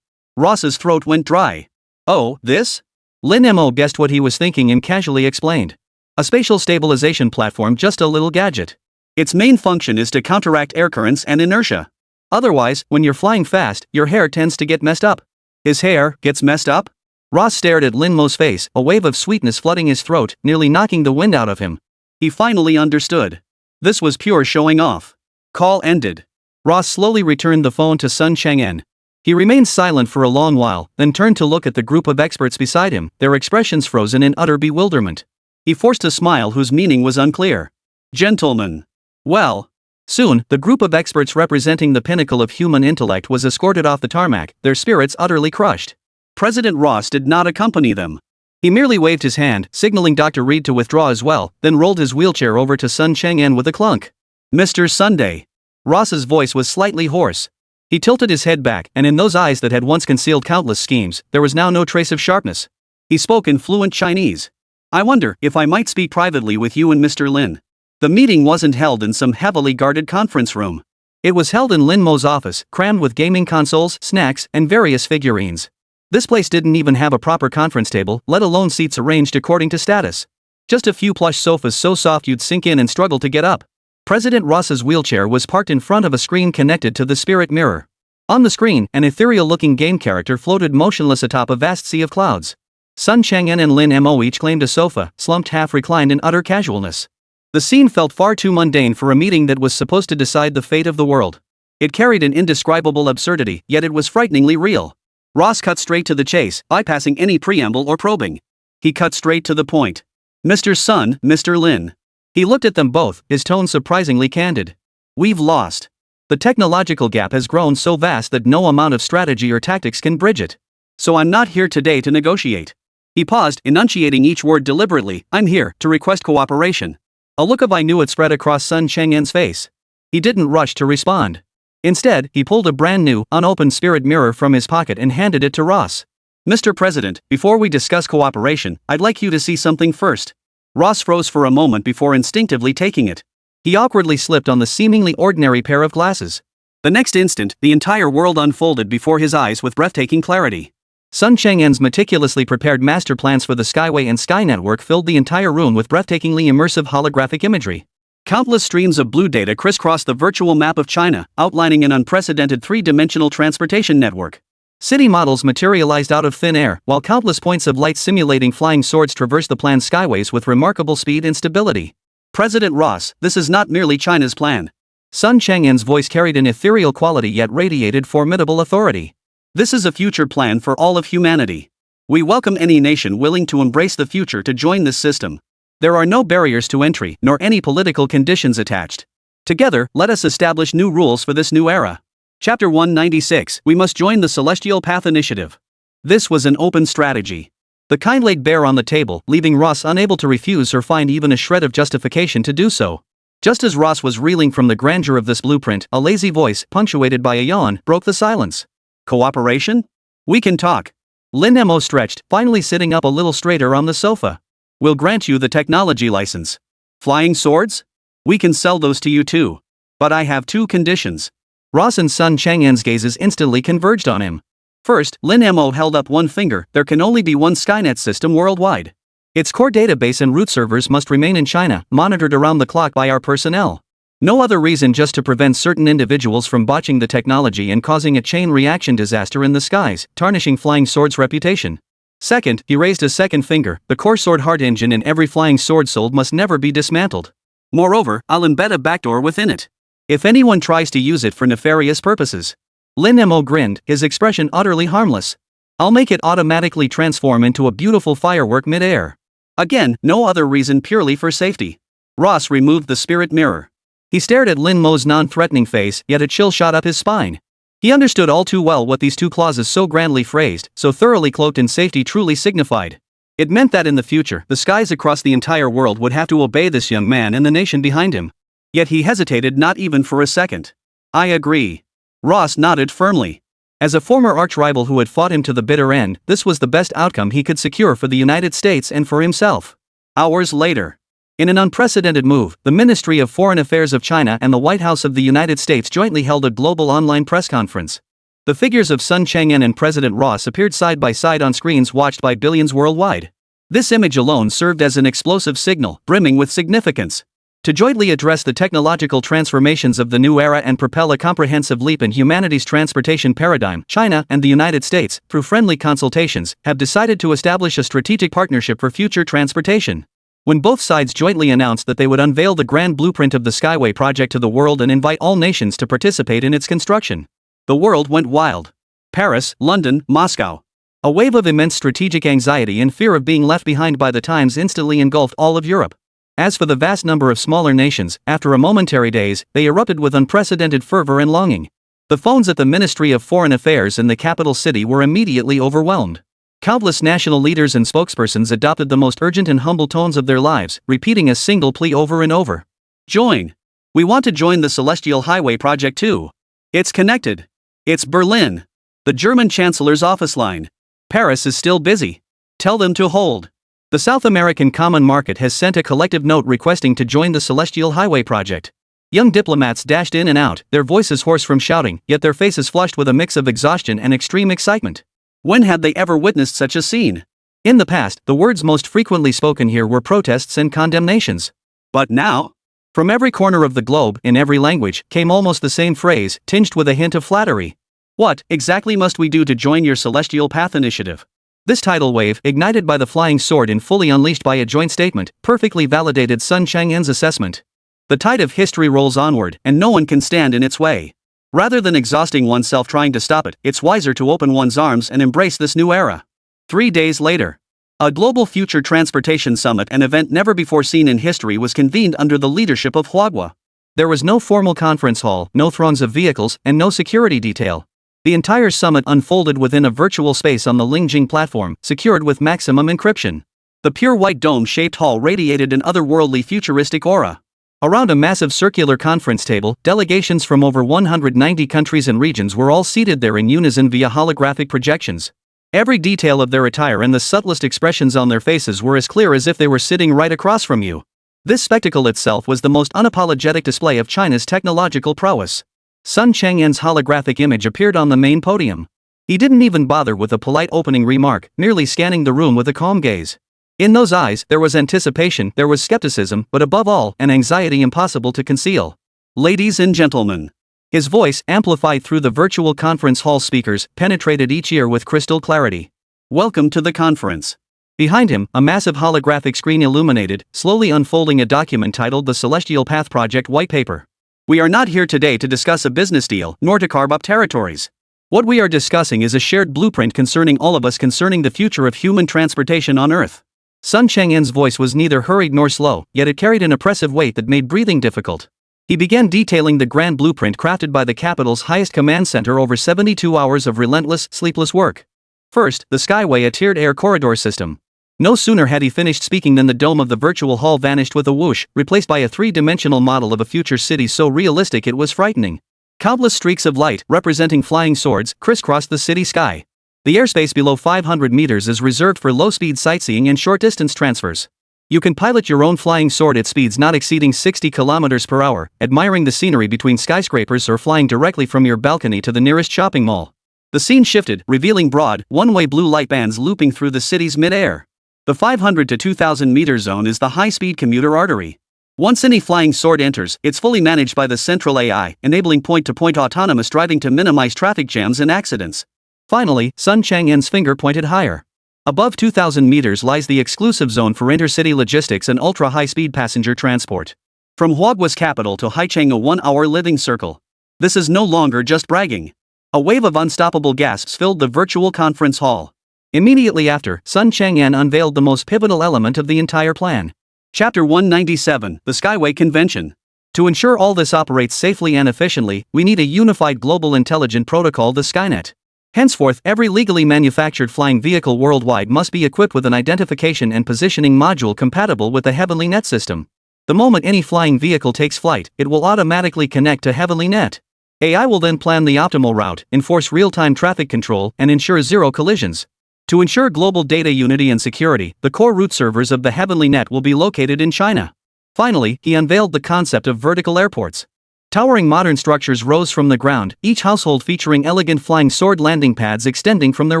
Ross's throat went dry. Oh, this? Lin Mo guessed what he was thinking and casually explained. A spatial stabilization platform, just a little gadget. Its main function is to counteract air currents and inertia. Otherwise, when you're flying fast, your hair tends to get messed up. His hair gets messed up? Ross stared at Lin Mo's face, a wave of sweetness flooding his throat, nearly knocking the wind out of him. He finally understood. This was pure showing off. Call ended. Ross slowly returned the phone to Sun Chang'an. He remained silent for a long while, then turned to look at the group of experts beside him, their expressions frozen in utter bewilderment. He forced a smile whose meaning was unclear. Gentlemen. Well. Soon, the group of experts representing the pinnacle of human intellect was escorted off the tarmac, their spirits utterly crushed. President Ross did not accompany them. He merely waved his hand, signaling Dr. Reed to withdraw as well, then rolled his wheelchair over to Sun Chang'an with a clunk. Mr. Sunday. Ross's voice was slightly hoarse. He tilted his head back, and in those eyes that had once concealed countless schemes, there was now no trace of sharpness. He spoke in fluent Chinese. I wonder if I might speak privately with you and Mr. Lin. The meeting wasn't held in some heavily guarded conference room. It was held in Lin Mo's office, crammed with gaming consoles, snacks, and various figurines. This place didn't even have a proper conference table, let alone seats arranged according to status. Just a few plush sofas so soft you'd sink in and struggle to get up. President Ross's wheelchair was parked in front of a screen connected to the spirit mirror. On the screen, an ethereal-looking game character floated motionless atop a vast sea of clouds. Sun Chang'an and Lin Mo each claimed a sofa, slumped half-reclined in utter casualness. The scene felt far too mundane for a meeting that was supposed to decide the fate of the world. It carried an indescribable absurdity, yet it was frighteningly real. Ross cut straight to the chase, bypassing any preamble or probing. He cut straight to the point. Mr. Sun, Mr. Lin. He looked at them both, his tone surprisingly candid. We've lost. The technological gap has grown so vast that no amount of strategy or tactics can bridge it. So I'm not here today to negotiate. He paused, enunciating each word deliberately. I'm here to request cooperation. A look of I knew it spread across Sun Chang'an's face. He didn't rush to respond. Instead, he pulled a brand new, unopened spirit mirror from his pocket and handed it to Ross. Mr. President, before we discuss cooperation, I'd like you to see something first. Ross froze for a moment before instinctively taking it. He awkwardly slipped on the seemingly ordinary pair of glasses. The next instant, the entire world unfolded before his eyes with breathtaking clarity. Sun Chang'an's meticulously prepared master plans for the Skyway and Sky Network filled the entire room with breathtakingly immersive holographic imagery. Countless streams of blue data crisscrossed the virtual map of China, outlining an unprecedented three-dimensional transportation network. City models materialized out of thin air, while countless points of light simulating flying swords traversed the planned skyways with remarkable speed and stability. President Ross, this is not merely China's plan. Sun Chang'an's voice carried an ethereal quality yet radiated formidable authority. This is a future plan for all of humanity. We welcome any nation willing to embrace the future to join this system. There are no barriers to entry, nor any political conditions attached. Together, let us establish new rules for this new era. Chapter 196, We Must Join the Celestial Path Initiative. This was an open strategy. The kind laid bare on the table, leaving Ross unable to refuse or find even a shred of justification to do so. Just as Ross was reeling from the grandeur of this blueprint, a lazy voice, punctuated by a yawn, broke the silence. Cooperation? We can talk. Lin Mo stretched, finally sitting up a little straighter on the sofa. We'll grant you the technology license. Flying swords? We can sell those to you too. But I have two conditions. Ross and Sun Chang'an's gazes instantly converged on him. First, Lin Mo held up one finger. There can only be one Skynet system worldwide. Its core database and root servers must remain in China, monitored around the clock by our personnel. No other reason, just to prevent certain individuals from botching the technology and causing a chain reaction disaster in the skies, tarnishing Flying Sword's reputation. Second, he raised a second finger. The core sword heart engine in every flying sword sold must never be dismantled. Moreover, I'll embed a backdoor within it. If anyone tries to use it for nefarious purposes. Lin Mo grinned, his expression utterly harmless. I'll make it automatically transform into a beautiful firework mid-air. Again, no other reason, purely for safety. Ross removed the spirit mirror. He stared at Lin Mo's non-threatening face, yet a chill shot up his spine. He understood all too well what these two clauses so grandly phrased, so thoroughly cloaked in safety truly signified. It meant that in the future, the skies across the entire world would have to obey this young man and the nation behind him. Yet he hesitated not even for a second. I agree. Ross nodded firmly. As a former arch-rival who had fought him to the bitter end, this was the best outcome he could secure for the United States and for himself. Hours later, in an unprecedented move, the Ministry of Foreign Affairs of China and the White House of the United States jointly held a global online press conference. The figures of Sun Chang'an and President Ross appeared side by side on screens watched by billions worldwide. This image alone served as an explosive signal, brimming with significance. To jointly address the technological transformations of the new era and propel a comprehensive leap in humanity's transportation paradigm, China and the United States, through friendly consultations, have decided to establish a strategic partnership for future transportation. When both sides jointly announced that they would unveil the grand blueprint of the Skyway project to the world and invite all nations to participate in its construction, the world went wild. Paris, London, Moscow. A wave of immense strategic anxiety and fear of being left behind by the times instantly engulfed all of Europe. As for the vast number of smaller nations, after a momentary daze, they erupted with unprecedented fervor and longing. The phones at the Ministry of Foreign Affairs in the capital city were immediately overwhelmed. Countless national leaders and spokespersons adopted the most urgent and humble tones of their lives, repeating a single plea over and over. Join. We want to join the Celestial Highway project too. It's connected. It's Berlin. The German Chancellor's office line. Paris is still busy. Tell them to hold. The South American Common Market has sent a collective note requesting to join the Celestial Highway project. Young diplomats dashed in and out, their voices hoarse from shouting, yet their faces flushed with a mix of exhaustion and extreme excitement. When had they ever witnessed such a scene? In the past, the words most frequently spoken here were protests and condemnations. But now? From every corner of the globe, in every language, came almost the same phrase, tinged with a hint of flattery. What, exactly must we do to join your Celestial Path initiative? This tidal wave, ignited by the flying sword and fully unleashed by a joint statement, perfectly validated Sun Chang'an's assessment. The tide of history rolls onward, and no one can stand in its way. Rather than exhausting oneself trying to stop it, it's wiser to open one's arms and embrace this new era. 3 days later, a global future transportation summit, an event never before seen in history, was convened under the leadership of Huagua. There was no formal conference hall, no throngs of vehicles, and no security detail. The entire summit unfolded within a virtual space on the Lingjing platform, secured with maximum encryption. The pure white dome-shaped hall radiated an otherworldly futuristic aura. Around a massive circular conference table, delegations from over 190 countries and regions were all seated there in unison via holographic projections. Every detail of their attire and the subtlest expressions on their faces were as clear as if they were sitting right across from you. This spectacle itself was the most unapologetic display of China's technological prowess. Sun Chang'an's holographic image appeared on the main podium. He didn't even bother with a polite opening remark, merely scanning the room with a calm gaze. In those eyes, there was anticipation, there was skepticism, but above all, an anxiety impossible to conceal. Ladies and gentlemen. His voice, amplified through the virtual conference hall speakers, penetrated each ear with crystal clarity. Welcome to the conference. Behind him, a massive holographic screen illuminated, slowly unfolding a document titled the Celestial Path Project White Paper. We are not here today to discuss a business deal, nor to carve up territories. What we are discussing is a shared blueprint concerning all of us, concerning the future of human transportation on Earth. Sun Chang'an's voice was neither hurried nor slow, yet it carried an oppressive weight that made breathing difficult. He began detailing the grand blueprint crafted by the capital's highest command center over 72 hours of relentless, sleepless work. First, the Skyway, a tiered air corridor system. No sooner had he finished speaking than the dome of the virtual hall vanished with a whoosh, replaced by a three-dimensional model of a future city so realistic it was frightening. Countless streaks of light, representing flying swords, crisscrossed the city sky. The airspace below 500 meters is reserved for low-speed sightseeing and short-distance transfers. You can pilot your own flying sword at speeds not exceeding 60 kilometers per hour, admiring the scenery between skyscrapers or flying directly from your balcony to the nearest shopping mall. The scene shifted, revealing broad, one-way blue light bands looping through the city's mid-air. The 500 to 2,000 meter zone is the high-speed commuter artery. Once any flying sword enters, it's fully managed by the central AI, enabling point-to-point autonomous driving to minimize traffic jams and accidents. Finally, Sun Chang'an's finger pointed higher. Above 2,000 meters lies the exclusive zone for intercity logistics and ultra-high-speed passenger transport. From Huagua's capital to Haicheng, a 1-hour living circle. This is no longer just bragging. A wave of unstoppable gasps filled the virtual conference hall. Immediately after, Sun Chang'an unveiled the most pivotal element of the entire plan. Chapter 197, the Skyway Convention. To To ensure all this operates safely and efficiently, we need a unified global intelligent protocol, the Skynet. Henceforth, every legally manufactured flying vehicle worldwide must be equipped with an identification and positioning module compatible with the Heavenly Net system. The moment any flying vehicle takes flight, it will automatically connect to Heavenly Net. AI will then plan the optimal route, enforce real-time traffic control, and ensure zero collisions. To ensure global data unity and security, the core root servers of the Heavenly Net will be located in China. Finally, he unveiled the concept of vertical airports. Towering modern structures rose from the ground, each household featuring elegant flying sword landing pads extending from their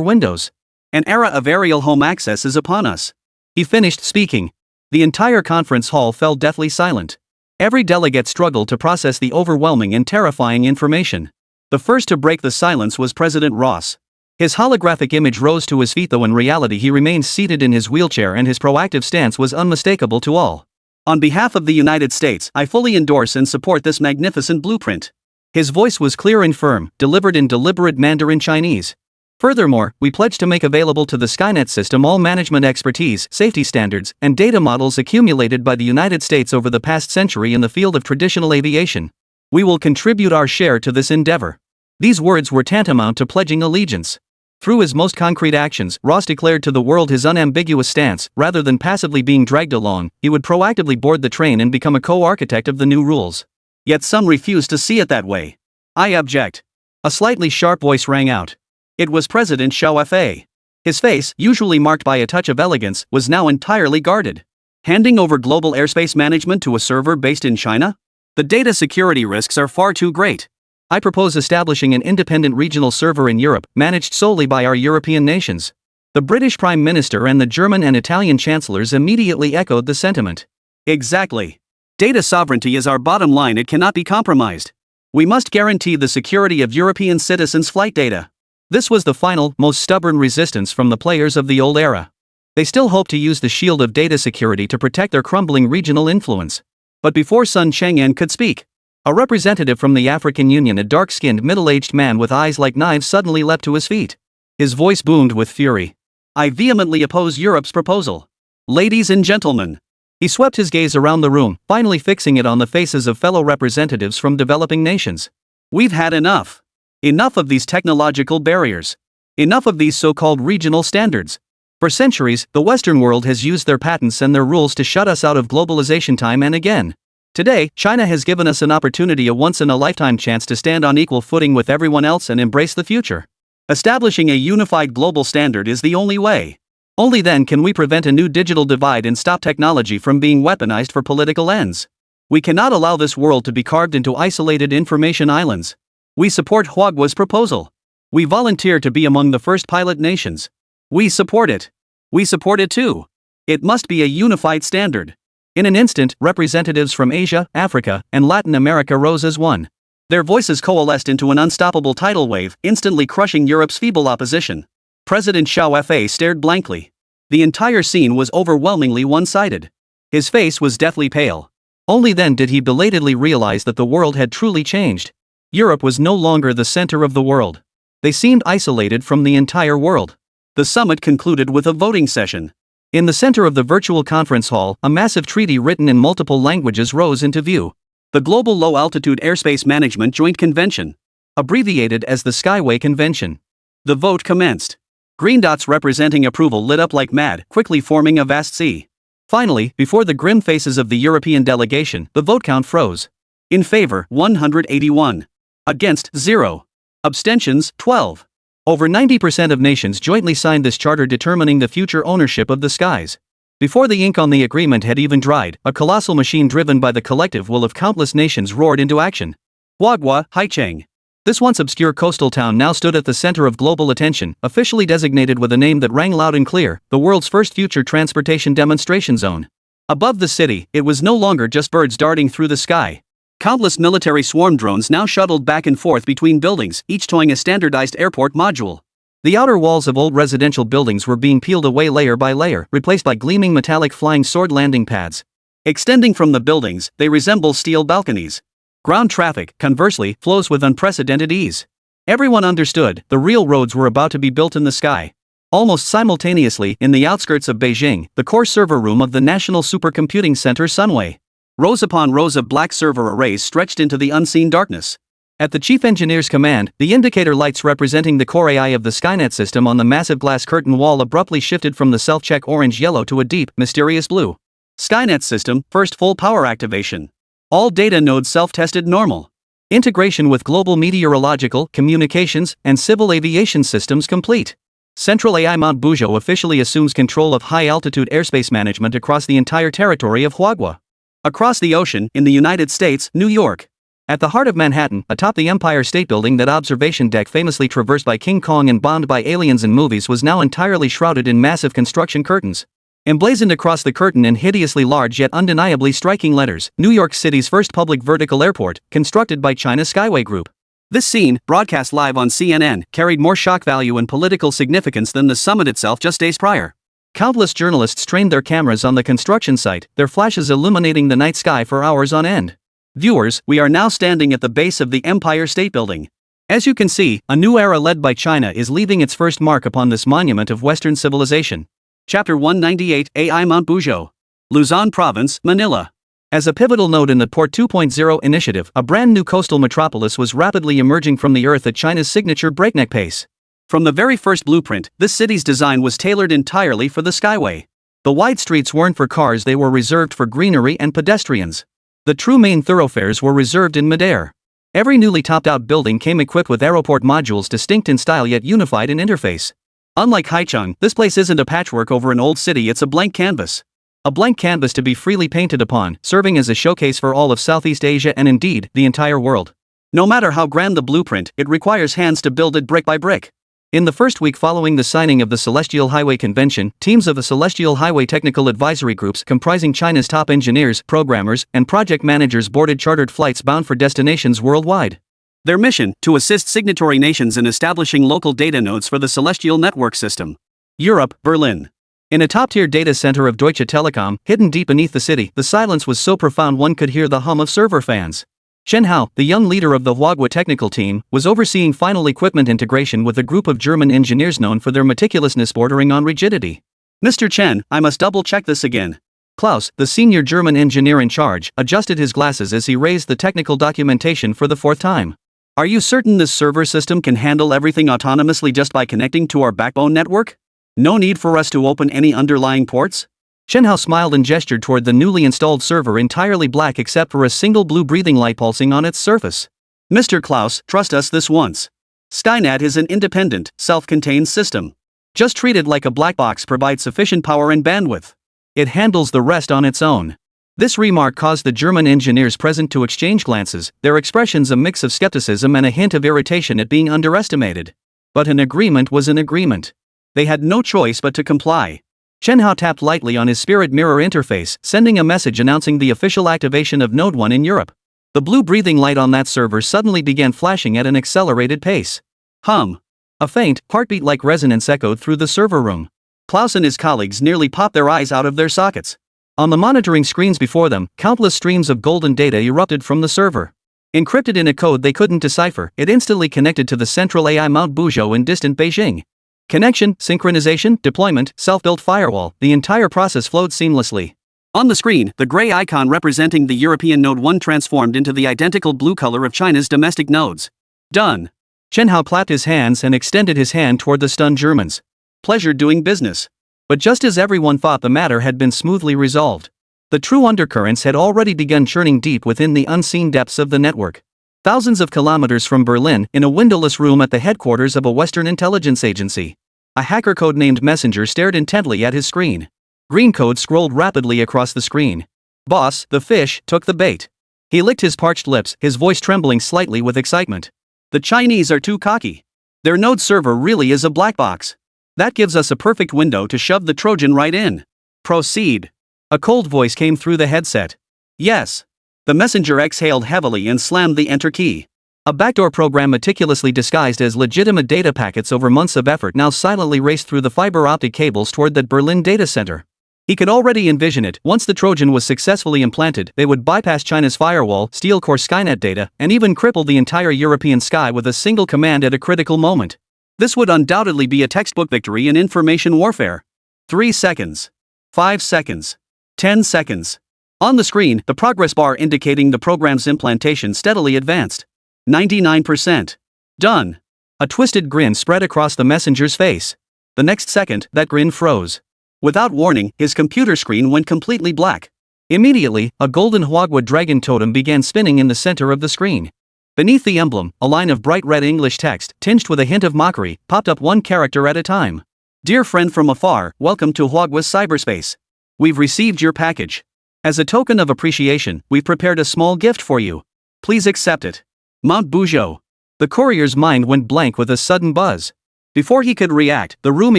windows. An era of aerial home access is upon us. He finished speaking. The entire conference hall fell deathly silent. Every delegate struggled to process the overwhelming and terrifying information. The first to break the silence was President Ross. His holographic image rose to his feet, though in reality he remained seated in his wheelchair, and his proactive stance was unmistakable to all. On behalf of the United States, I fully endorse and support this magnificent blueprint. His voice was clear and firm, delivered in deliberate Mandarin Chinese. Furthermore, we pledge to make available to the Skynet system all management expertise, safety standards, and data models accumulated by the United States over the past century in the field of traditional aviation. We will contribute our share to this endeavor. These words were tantamount to pledging allegiance. Through his most concrete actions, Ross declared to the world his unambiguous stance. Rather than passively being dragged along, he would proactively board the train and become a co-architect of the new rules. Yet some refuse to see it that way. I object. A slightly sharp voice rang out. It was President Xiao Fa. His face, usually marked by a touch of elegance, was now entirely guarded. Handing over global airspace management to a server based in China? The data security risks are far too great. I propose establishing an independent regional server in Europe, managed solely by our European nations. The British Prime Minister and the German and Italian chancellors immediately echoed the sentiment. Exactly. Data sovereignty is our bottom line, it cannot be compromised. We must guarantee the security of European citizens' flight data. This was the final, most stubborn resistance from the players of the old era. They still hoped to use the shield of data security to protect their crumbling regional influence. But before Sun Chang'an could speak, a representative from the African Union, a dark-skinned middle-aged man with eyes like knives, suddenly leapt to his feet. His voice boomed with fury. I vehemently oppose Europe's proposal. Ladies and gentlemen. He swept his gaze around the room, finally fixing it on the faces of fellow representatives from developing nations. We've had enough. Enough of these technological barriers. Enough of these so-called regional standards. For centuries, the Western world has used their patents and their rules to shut us out of globalization time and again. Today, China has given us an opportunity, a once-in-a-lifetime chance to stand on equal footing with everyone else and embrace the future. Establishing a unified global standard is the only way. Only then can we prevent a new digital divide and stop technology from being weaponized for political ends. We cannot allow this world to be carved into isolated information islands. We support Huagua's proposal. We volunteer to be among the first pilot nations. We support it. We support it too. It must be a unified standard. In an instant, representatives from Asia, Africa, and Latin America rose as one. Their voices coalesced into an unstoppable tidal wave, instantly crushing Europe's feeble opposition. President Xiao Fa stared blankly. The entire scene was overwhelmingly one-sided. His face was deathly pale. Only then did he belatedly realize that the world had truly changed. Europe was no longer the center of the world. They seemed isolated from the entire world. The summit concluded with a voting session. In the center of the virtual conference hall, a massive treaty written in multiple languages rose into view. The Global Low-Altitude Airspace Management Joint Convention. Abbreviated as the Skyway Convention. The vote commenced. Green dots representing approval lit up like mad, quickly forming a vast sea. Finally, before the grim faces of the European delegation, the vote count froze. In favor, 181. Against, 0. Abstentions, 12. Over 90% of nations jointly signed this charter determining the future ownership of the skies. Before the ink on the agreement had even dried, a colossal machine driven by the collective will of countless nations roared into action. Huagua, Haicheng. This once obscure coastal town now stood at the center of global attention, officially designated with a name that rang loud and clear, the world's first future transportation demonstration zone. Above the city, it was no longer just birds darting through the sky. Countless military swarm drones now shuttled back and forth between buildings, each towing a standardized airport module. The outer walls of old residential buildings were being peeled away layer by layer, replaced by gleaming metallic flying sword landing pads. Extending from the buildings, they resemble steel balconies. Ground traffic, conversely, flows with unprecedented ease. Everyone understood, the real roads were about to be built in the sky. Almost simultaneously, in the outskirts of Beijing, the core server room of the National Supercomputing Center Sunway Rows upon rows of black server arrays stretched into the unseen darkness. At the chief engineer's command, the indicator lights representing the core AI of the Skynet system on the massive glass curtain wall abruptly shifted from the self-check orange-yellow to a deep, mysterious blue. Skynet system, first full power activation. All data nodes self-tested normal. Integration with global meteorological, communications, and civil aviation systems complete. Central AI Mount Buzhou officially assumes control of high-altitude airspace management across the entire territory of Huaguo. Across the ocean, in the United States, New York. At the heart of Manhattan, atop the Empire State Building, that observation deck famously traversed by King Kong and bombed by aliens in movies was now entirely shrouded in massive construction curtains. Emblazoned across the curtain in hideously large yet undeniably striking letters, New York City's first public vertical airport, constructed by China's Skyway Group. This scene, broadcast live on CNN, carried more shock value and political significance than the summit itself just days prior. Countless journalists trained their cameras on the construction site, their flashes illuminating the night sky for hours on end. Viewers, we are now standing at the base of the Empire State Building. As you can see, a new era led by China is leaving its first mark upon this monument of Western civilization. Chapter 198, AI Mount Buzhou. Luzon Province, Manila. As a pivotal node in the Port 2.0 initiative, a brand new coastal metropolis was rapidly emerging from the earth at China's signature breakneck pace. From the very first blueprint, this city's design was tailored entirely for the Skyway. The wide streets weren't for cars, they were reserved for greenery and pedestrians. The true main thoroughfares were reserved in midair. Every newly topped-out building came equipped with aeroport modules distinct in style yet unified in interface. Unlike Haicheng, this place isn't a patchwork over an old city, it's a blank canvas. A blank canvas to be freely painted upon, serving as a showcase for all of Southeast Asia and indeed, the entire world. No matter how grand the blueprint, it requires hands to build it brick by brick. In the first week following the signing of the Celestial Highway Convention, teams of the Celestial Highway Technical Advisory Groups comprising China's top engineers, programmers, and project managers boarded chartered flights bound for destinations worldwide. Their mission, to assist signatory nations in establishing local data nodes for the Celestial Network System. Europe, Berlin. In a top-tier data center of Deutsche Telekom, hidden deep beneath the city, the silence was so profound one could hear the hum of server fans. Chen Hao, the young leader of the Huaguo technical team, was overseeing final equipment integration with a group of German engineers known for their meticulousness bordering on rigidity. Mr. Chen, I must double-check this again. Klaus, the senior German engineer in charge, adjusted his glasses as he raised the technical documentation for the fourth time. Are you certain this server system can handle everything autonomously just by connecting to our backbone network? No need for us to open any underlying ports? Chen Hao smiled and gestured toward the newly installed server, entirely black except for a single blue breathing light pulsing on its surface. Mr. Klaus, trust us this once. Skynet is an independent, self-contained system. Just treat it like a black box, provide sufficient power and bandwidth. It handles the rest on its own. This remark caused the German engineers present to exchange glances, their expressions a mix of skepticism and a hint of irritation at being underestimated. But an agreement was an agreement. They had no choice but to comply. Chen Hao tapped lightly on his spirit mirror interface, sending a message announcing the official activation of Node 1 in Europe. The blue breathing light on that server suddenly began flashing at an accelerated pace. Hum. A faint, heartbeat-like resonance echoed through the server room. Klaus and his colleagues nearly popped their eyes out of their sockets. On the monitoring screens before them, countless streams of golden data erupted from the server. Encrypted in a code they couldn't decipher, it instantly connected to the central AI Mount Buzhou in distant Beijing. Connection, synchronization, deployment, self-built firewall, the entire process flowed seamlessly. On the screen, the gray icon representing the European Node 1 transformed into the identical blue color of China's domestic nodes. Done. Chen Hao clapped his hands and extended his hand toward the stunned Germans. Pleasure doing business. But just as everyone thought the matter had been smoothly resolved, the true undercurrents had already begun churning deep within the unseen depths of the network. Thousands of kilometers from Berlin, in a windowless room at the headquarters of a Western intelligence agency, a hacker code-named Messenger stared intently at his screen. Green code scrolled rapidly across the screen. Boss, the fish, took the bait. He licked his parched lips, his voice trembling slightly with excitement. The Chinese are too cocky. Their node server really is a black box. That gives us a perfect window to shove the Trojan right in. Proceed. A cold voice came through the headset. Yes. The messenger exhaled heavily and slammed the enter key. A backdoor program meticulously disguised as legitimate data packets over months of effort now silently raced through the fiber optic cables toward that Berlin data center. He could already envision it. Once the Trojan was successfully implanted, they would bypass China's firewall, steal core Skynet data, and even cripple the entire European sky with a single command at a critical moment. This would undoubtedly be a textbook victory in information warfare. 3 seconds. 5 seconds. 10 seconds. On the screen, the progress bar indicating the program's implantation steadily advanced. 99%. Done. A twisted grin spread across the messenger's face. The next second, that grin froze. Without warning, his computer screen went completely black. Immediately, a golden Hwagwa dragon totem began spinning in the center of the screen. Beneath the emblem, a line of bright red English text, tinged with a hint of mockery, popped up one character at a time. Dear friend from afar, welcome to Hwagwa's cyberspace. We've received your package. As a token of appreciation, we've prepared a small gift for you. Please accept it. Mount Bujo. The courier's mind went blank with a sudden buzz. Before he could react, the room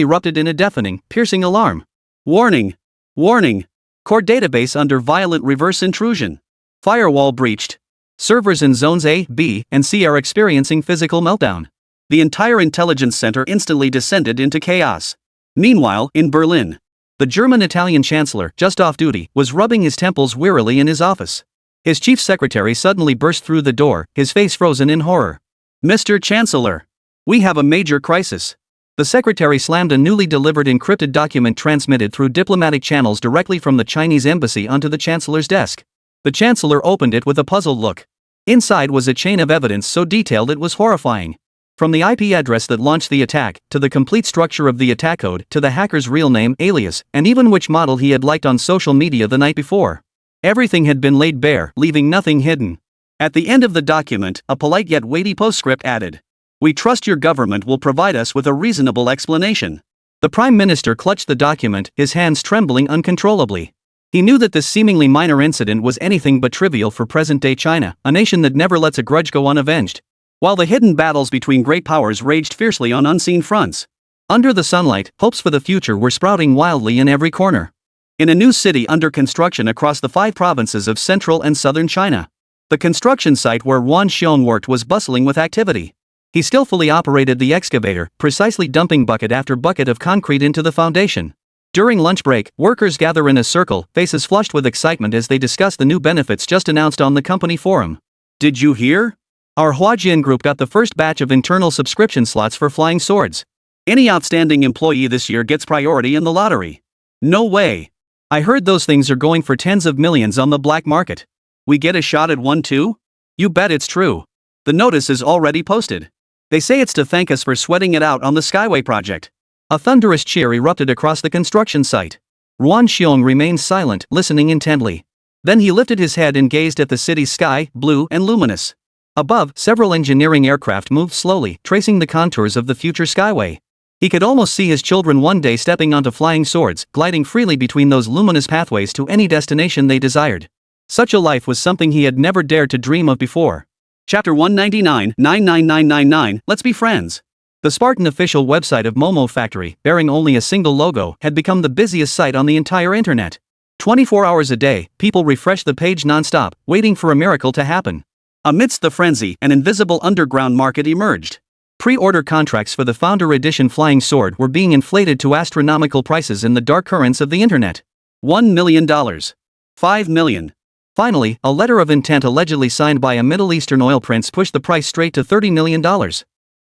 erupted in a deafening, piercing alarm. Warning! Warning! Core database under violent reverse intrusion. Firewall breached. Servers in zones A, B, and C are experiencing physical meltdown. The entire intelligence center instantly descended into chaos. Meanwhile, in Berlin, the German-Italian chancellor, just off duty, was rubbing his temples wearily in his office. His chief secretary suddenly burst through the door, his face frozen in horror. Mr. Chancellor, we have a major crisis. The secretary slammed a newly delivered encrypted document transmitted through diplomatic channels directly from the Chinese embassy onto the chancellor's desk. The chancellor opened it with a puzzled look. Inside was a chain of evidence so detailed it was horrifying. From the IP address that launched the attack, to the complete structure of the attack code, to the hacker's real name, alias, and even which model he had liked on social media the night before. Everything had been laid bare, leaving nothing hidden. At the end of the document, a polite yet weighty postscript added, "We trust your government will provide us with a reasonable explanation." The Prime Minister clutched the document, his hands trembling uncontrollably. He knew that this seemingly minor incident was anything but trivial for present-day China, a nation that never lets a grudge go unavenged. While the hidden battles between great powers raged fiercely on unseen fronts. Under the sunlight, hopes for the future were sprouting wildly in every corner. In a new city under construction across the 5 provinces of central and southern China, the construction site where Wan Xiong worked was bustling with activity. He skillfully operated the excavator, precisely dumping bucket after bucket of concrete into the foundation. During lunch break, workers gather in a circle, faces flushed with excitement as they discuss the new benefits just announced on the company forum. Did you hear? Our Huajian group got the first batch of internal subscription slots for flying swords. Any outstanding employee this year gets priority in the lottery. No way. I heard those things are going for tens of millions on the black market. We get a shot at one too? You bet it's true. The notice is already posted. They say it's to thank us for sweating it out on the Skyway project. A thunderous cheer erupted across the construction site. Wan Xiong remained silent, listening intently. Then he lifted his head and gazed at the city's sky, blue and luminous. Above, several engineering aircraft moved slowly, tracing the contours of the future Skyway. He could almost see his children one day stepping onto flying swords, gliding freely between those luminous pathways to any destination they desired. Such a life was something he had never dared to dream of before. Chapter 199, 99999, Let's Be Friends. The Spartan official website of Momo Factory, bearing only a single logo, had become the busiest site on the entire internet. 24 hours a day, people refreshed the page non-stop, waiting for a miracle to happen. Amidst the frenzy, an invisible underground market emerged. Pre-order contracts for the Founder Edition flying sword were being inflated to astronomical prices in the dark currents of the internet. $1 million. $5 million. Finally, a letter of intent allegedly signed by a Middle Eastern oil prince pushed the price straight to $30 million.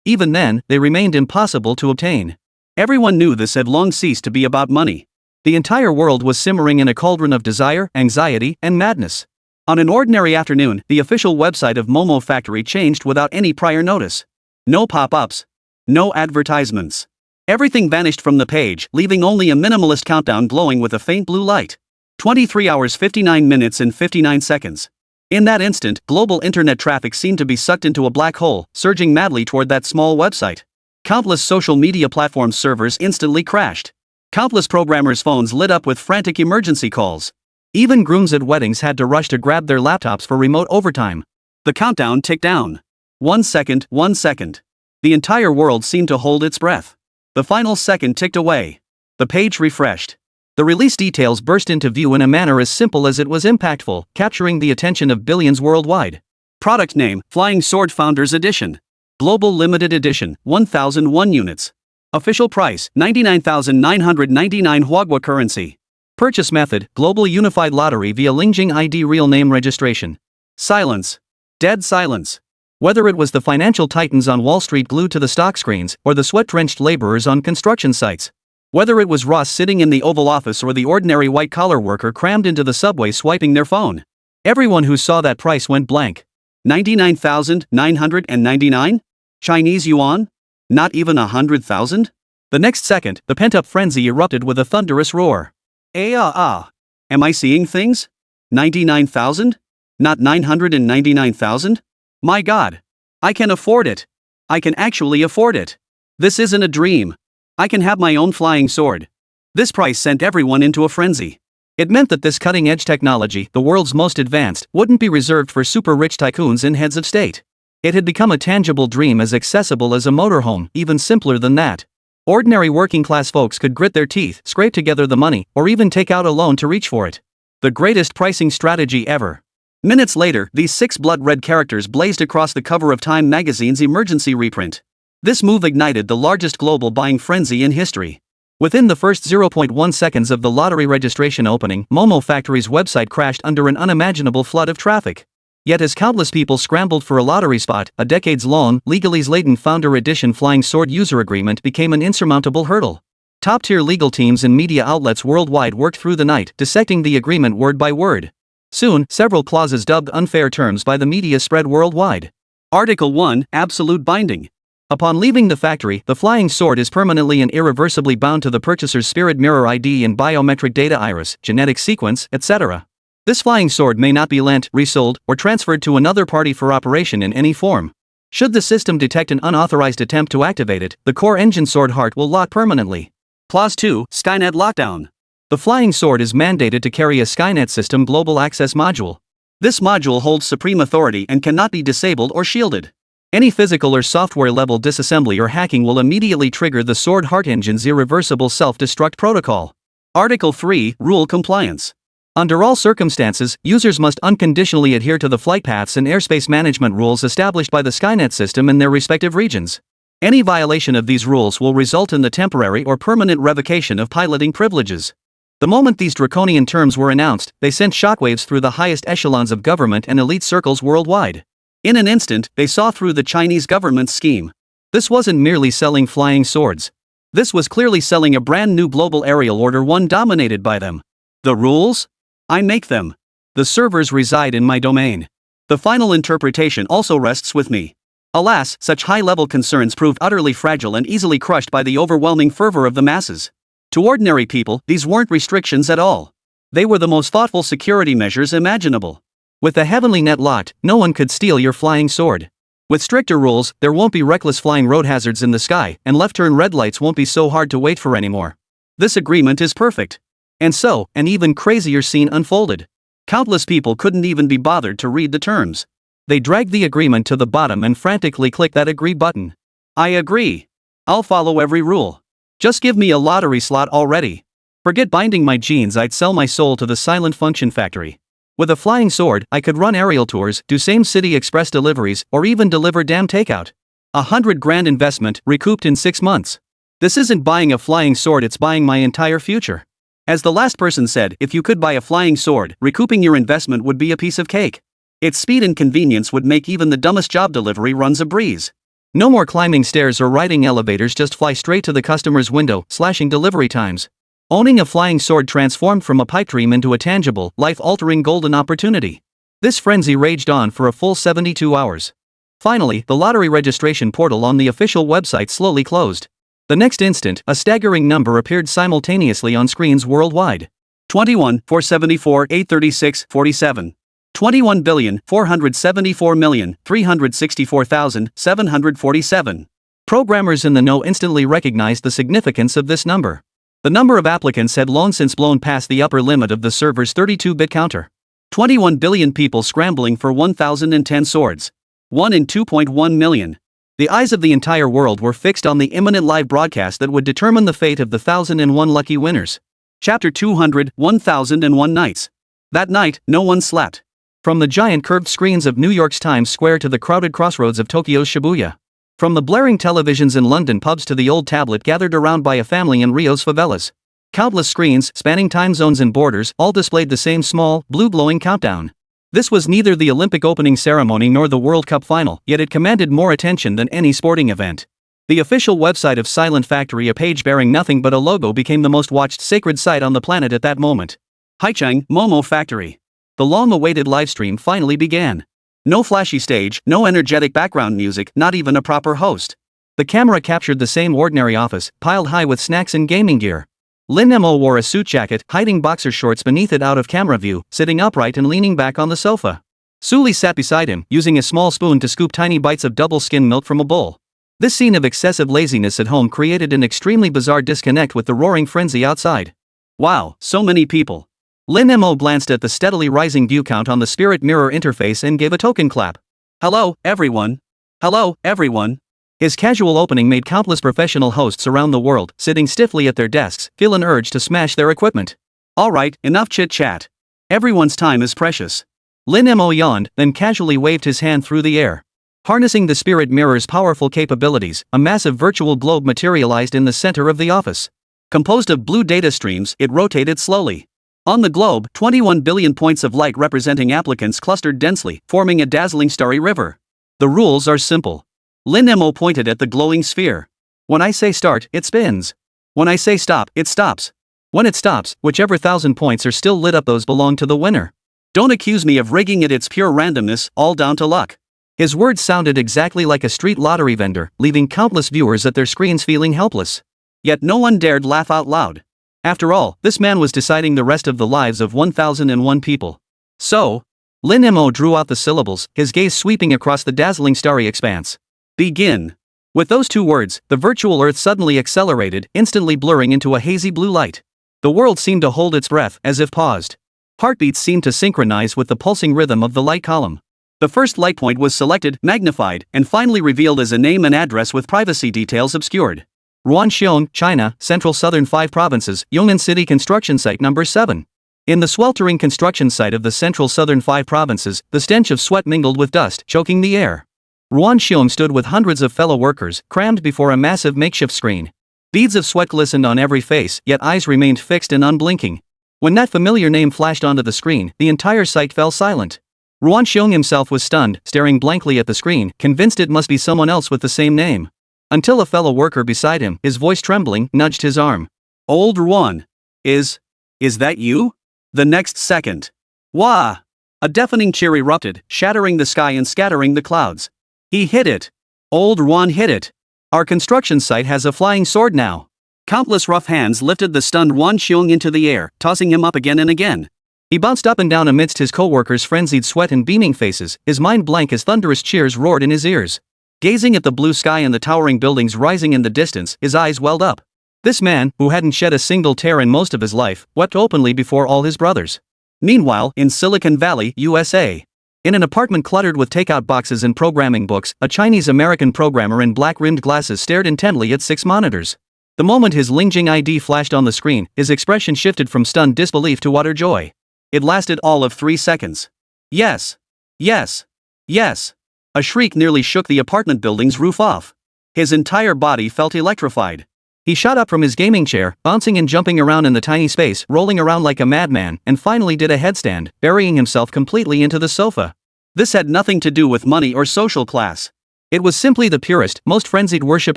Even then, they remained impossible to obtain. Everyone knew this had long ceased to be about money. The entire world was simmering in a cauldron of desire, anxiety, and madness. On an ordinary afternoon, the official website of Momo Factory changed without any prior notice. No pop-ups. No advertisements. Everything vanished from the page, leaving only a minimalist countdown glowing with a faint blue light. 23 hours 59 minutes and 59 seconds. In that instant, global internet traffic seemed to be sucked into a black hole, surging madly toward that small website. Countless social media platforms' servers instantly crashed. Countless programmers' phones lit up with frantic emergency calls. Even grooms at weddings had to rush to grab their laptops for remote overtime. The countdown ticked down. 1 second, 1 second. The entire world seemed to hold its breath. The final second ticked away. The page refreshed. The release details burst into view in a manner as simple as it was impactful, capturing the attention of billions worldwide. Product name, Flying Sword Founders Edition. Global Limited Edition, 1,001 units. Official price, 99,999 Hwagwa currency. Purchase method, Global Unified Lottery via Lingjing ID real name registration. Silence. Dead silence. Whether it was the financial titans on Wall Street glued to the stock screens, or the sweat-drenched laborers on construction sites. Whether it was Ross sitting in the Oval Office or the ordinary white-collar worker crammed into the subway swiping their phone. Everyone who saw that price went blank. 99,999? Chinese yuan? Not even 100,000? The next second, the pent-up frenzy erupted with a thunderous roar. Am I seeing things? 99,000? Not 999,000? My God! I can afford it! I can actually afford it! This isn't a dream! I can have my own flying sword. This price sent everyone into a frenzy. It meant that this cutting-edge technology, the world's most advanced, wouldn't be reserved for super-rich tycoons and heads of state. It had become a tangible dream as accessible as a motorhome, even simpler than that. Ordinary working-class folks could grit their teeth, scrape together the money, or even take out a loan to reach for it. The greatest pricing strategy ever. Minutes later, these 6 blood-red characters blazed across the cover of Time magazine's emergency reprint. This move ignited the largest global buying frenzy in history. Within the first 0.1 seconds of the lottery registration opening, Momo Factory's website crashed under an unimaginable flood of traffic. Yet as countless people scrambled for a lottery spot, a decades-long, legalese-laden Founder Edition Flying Sword user agreement became an insurmountable hurdle. Top-tier legal teams and media outlets worldwide worked through the night, dissecting the agreement word by word. Soon, several clauses dubbed unfair terms by the media spread worldwide. Article 1, Absolute Binding. Upon leaving the factory, the flying sword is permanently and irreversibly bound to the purchaser's spirit mirror ID and biometric data iris, genetic sequence, etc. This flying sword may not be lent, resold, or transferred to another party for operation in any form. Should the system detect an unauthorized attempt to activate it, the core engine sword heart will lock permanently. Clause 2, Skynet Lockdown. The flying sword is mandated to carry a Skynet System Global Access Module. This module holds supreme authority and cannot be disabled or shielded. Any physical or software-level disassembly or hacking will immediately trigger the Sword Heart Engine's irreversible self-destruct protocol. Article 3, Rule Compliance. Under all circumstances, users must unconditionally adhere to the flight paths and airspace management rules established by the Skynet system in their respective regions. Any violation of these rules will result in the temporary or permanent revocation of piloting privileges. The moment these draconian terms were announced, they sent shockwaves through the highest echelons of government and elite circles worldwide. In an instant, they saw through the Chinese government's scheme. This wasn't merely selling flying swords. This was clearly selling a brand new global aerial order, one dominated by them. The rules? I make them. The servers reside in my domain. The final interpretation also rests with me. Alas, such high-level concerns proved utterly fragile and easily crushed by the overwhelming fervor of the masses. To ordinary people, these weren't restrictions at all. They were the most thoughtful security measures imaginable. With the heavenly net locked, no one could steal your flying sword. With stricter rules, there won't be reckless flying road hazards in the sky, and left-turn red lights won't be so hard to wait for anymore. This agreement is perfect. And so, an even crazier scene unfolded. Countless people couldn't even be bothered to read the terms. They dragged the agreement to the bottom and frantically clicked that agree button. I agree. I'll follow every rule. Just give me a lottery slot already. Forget binding my genes, I'd sell my soul to the silent function factory. With a flying sword, I could run aerial tours, do same-city express deliveries, or even deliver damn takeout. $100,000 investment, recouped in 6 months. This isn't buying a flying sword, it's buying my entire future. As the last person said, if you could buy a flying sword, recouping your investment would be a piece of cake. Its speed and convenience would make even the dumbest job delivery runs a breeze. No more climbing stairs or riding elevators, just fly straight to the customer's window, slashing delivery times. Owning a flying sword transformed from a pipe dream into a tangible, life-altering golden opportunity. This frenzy raged on for a full 72 hours. Finally, the lottery registration portal on the official website slowly closed. The next instant, a staggering number appeared simultaneously on screens worldwide. 21,474,836,47. 21,474,364,747. Programmers in the know instantly recognized the significance of this number. The number of applicants had long since blown past the upper limit of the server's 32-bit counter. 21 billion people scrambling for 1,010 swords. 1 in 2.1 million. The eyes of the entire world were fixed on the imminent live broadcast that would determine the fate of the 1,001 lucky winners. Chapter 200, 1001 Nights. That night, no one slept. From the giant curved screens of New York's Times Square to the crowded crossroads of Tokyo's Shibuya. From the blaring televisions in London pubs to the old tablet gathered around by a family in Rio's favelas. Countless screens, spanning time zones and borders, all displayed the same small, blue-glowing countdown. This was neither the Olympic opening ceremony nor the World Cup final, yet it commanded more attention than any sporting event. The official website of Silent Factory, a page bearing nothing but a logo, became the most watched sacred site on the planet at that moment. Haichang, Momo Factory. The long-awaited livestream finally began. No flashy stage, no energetic background music, not even a proper host. The camera captured the same ordinary office, piled high with snacks and gaming gear. Lin Mo wore a suit jacket, hiding boxer shorts beneath it out of camera view, sitting upright and leaning back on the sofa. Suli sat beside him, using a small spoon to scoop tiny bites of double-skim milk from a bowl. This scene of excessive laziness at home created an extremely bizarre disconnect with the roaring frenzy outside. Wow, so many people. Lin Mo glanced at the steadily rising view count on the spirit mirror interface and gave a token clap. Hello, everyone. Hello, everyone. His casual opening made countless professional hosts around the world, sitting stiffly at their desks, feel an urge to smash their equipment. Alright, enough chit-chat. Everyone's time is precious. Lin Mo yawned, then casually waved his hand through the air. Harnessing the spirit mirror's powerful capabilities, a massive virtual globe materialized in the center of the office. Composed of blue data streams, it rotated slowly. On the globe, 21 billion points of light representing applicants clustered densely, forming a dazzling starry river. The rules are simple. Lin Mo pointed at the glowing sphere. When I say start, it spins. When I say stop, it stops. When it stops, whichever 1,000 points are still lit up, those belong to the winner. Don't accuse me of rigging it, it's pure randomness, all down to luck. His words sounded exactly like a street lottery vendor, leaving countless viewers at their screens feeling helpless. Yet no one dared laugh out loud. After all, this man was deciding the rest of the lives of 1,001 people. So, Lin Mo drew out the syllables, his gaze sweeping across the dazzling starry expanse. Begin. With those two words, the virtual earth suddenly accelerated, instantly blurring into a hazy blue light. The world seemed to hold its breath, as if paused. Heartbeats seemed to synchronize with the pulsing rhythm of the light column. The first light point was selected, magnified, and finally revealed as a name and address with privacy details obscured. Ruanxiong, China, Central Southern 5 Provinces, Yongnan City Construction Site Number 7. In the sweltering construction site of the Central Southern 5 Provinces, the stench of sweat mingled with dust, choking the air. Ruanxiong stood with hundreds of fellow workers, crammed before a massive makeshift screen. Beads of sweat glistened on every face, yet eyes remained fixed and unblinking. When that familiar name flashed onto the screen, the entire site fell silent. Ruanxiong himself was stunned, staring blankly at the screen, convinced it must be someone else with the same name. Until a fellow worker beside him, his voice trembling, nudged his arm. Old Ruan. Is that you? The next second. Wah! A deafening cheer erupted, shattering the sky and scattering the clouds. He hit it. Old Ruan hit it. Our construction site has a flying sword now. Countless rough hands lifted the stunned Ruanxiong into the air, tossing him up again and again. He bounced up and down amidst his co-workers' frenzied sweat and beaming faces, his mind blank as thunderous cheers roared in his ears. Gazing at the blue sky and the towering buildings rising in the distance, his eyes welled up. This man, who hadn't shed a single tear in most of his life, wept openly before all his brothers. Meanwhile, in Silicon Valley, USA. In an apartment cluttered with takeout boxes and programming books, a Chinese-American programmer in black-rimmed glasses stared intently at 6 monitors. The moment his Lingjing ID flashed on the screen, his expression shifted from stunned disbelief to utter joy. It lasted all of 3 seconds. Yes. Yes. Yes. A shriek nearly shook the apartment building's roof off. His entire body felt electrified. He shot up from his gaming chair, bouncing and jumping around in the tiny space, rolling around like a madman, and finally did a headstand, burying himself completely into the sofa. This had nothing to do with money or social class. It was simply the purest, most frenzied worship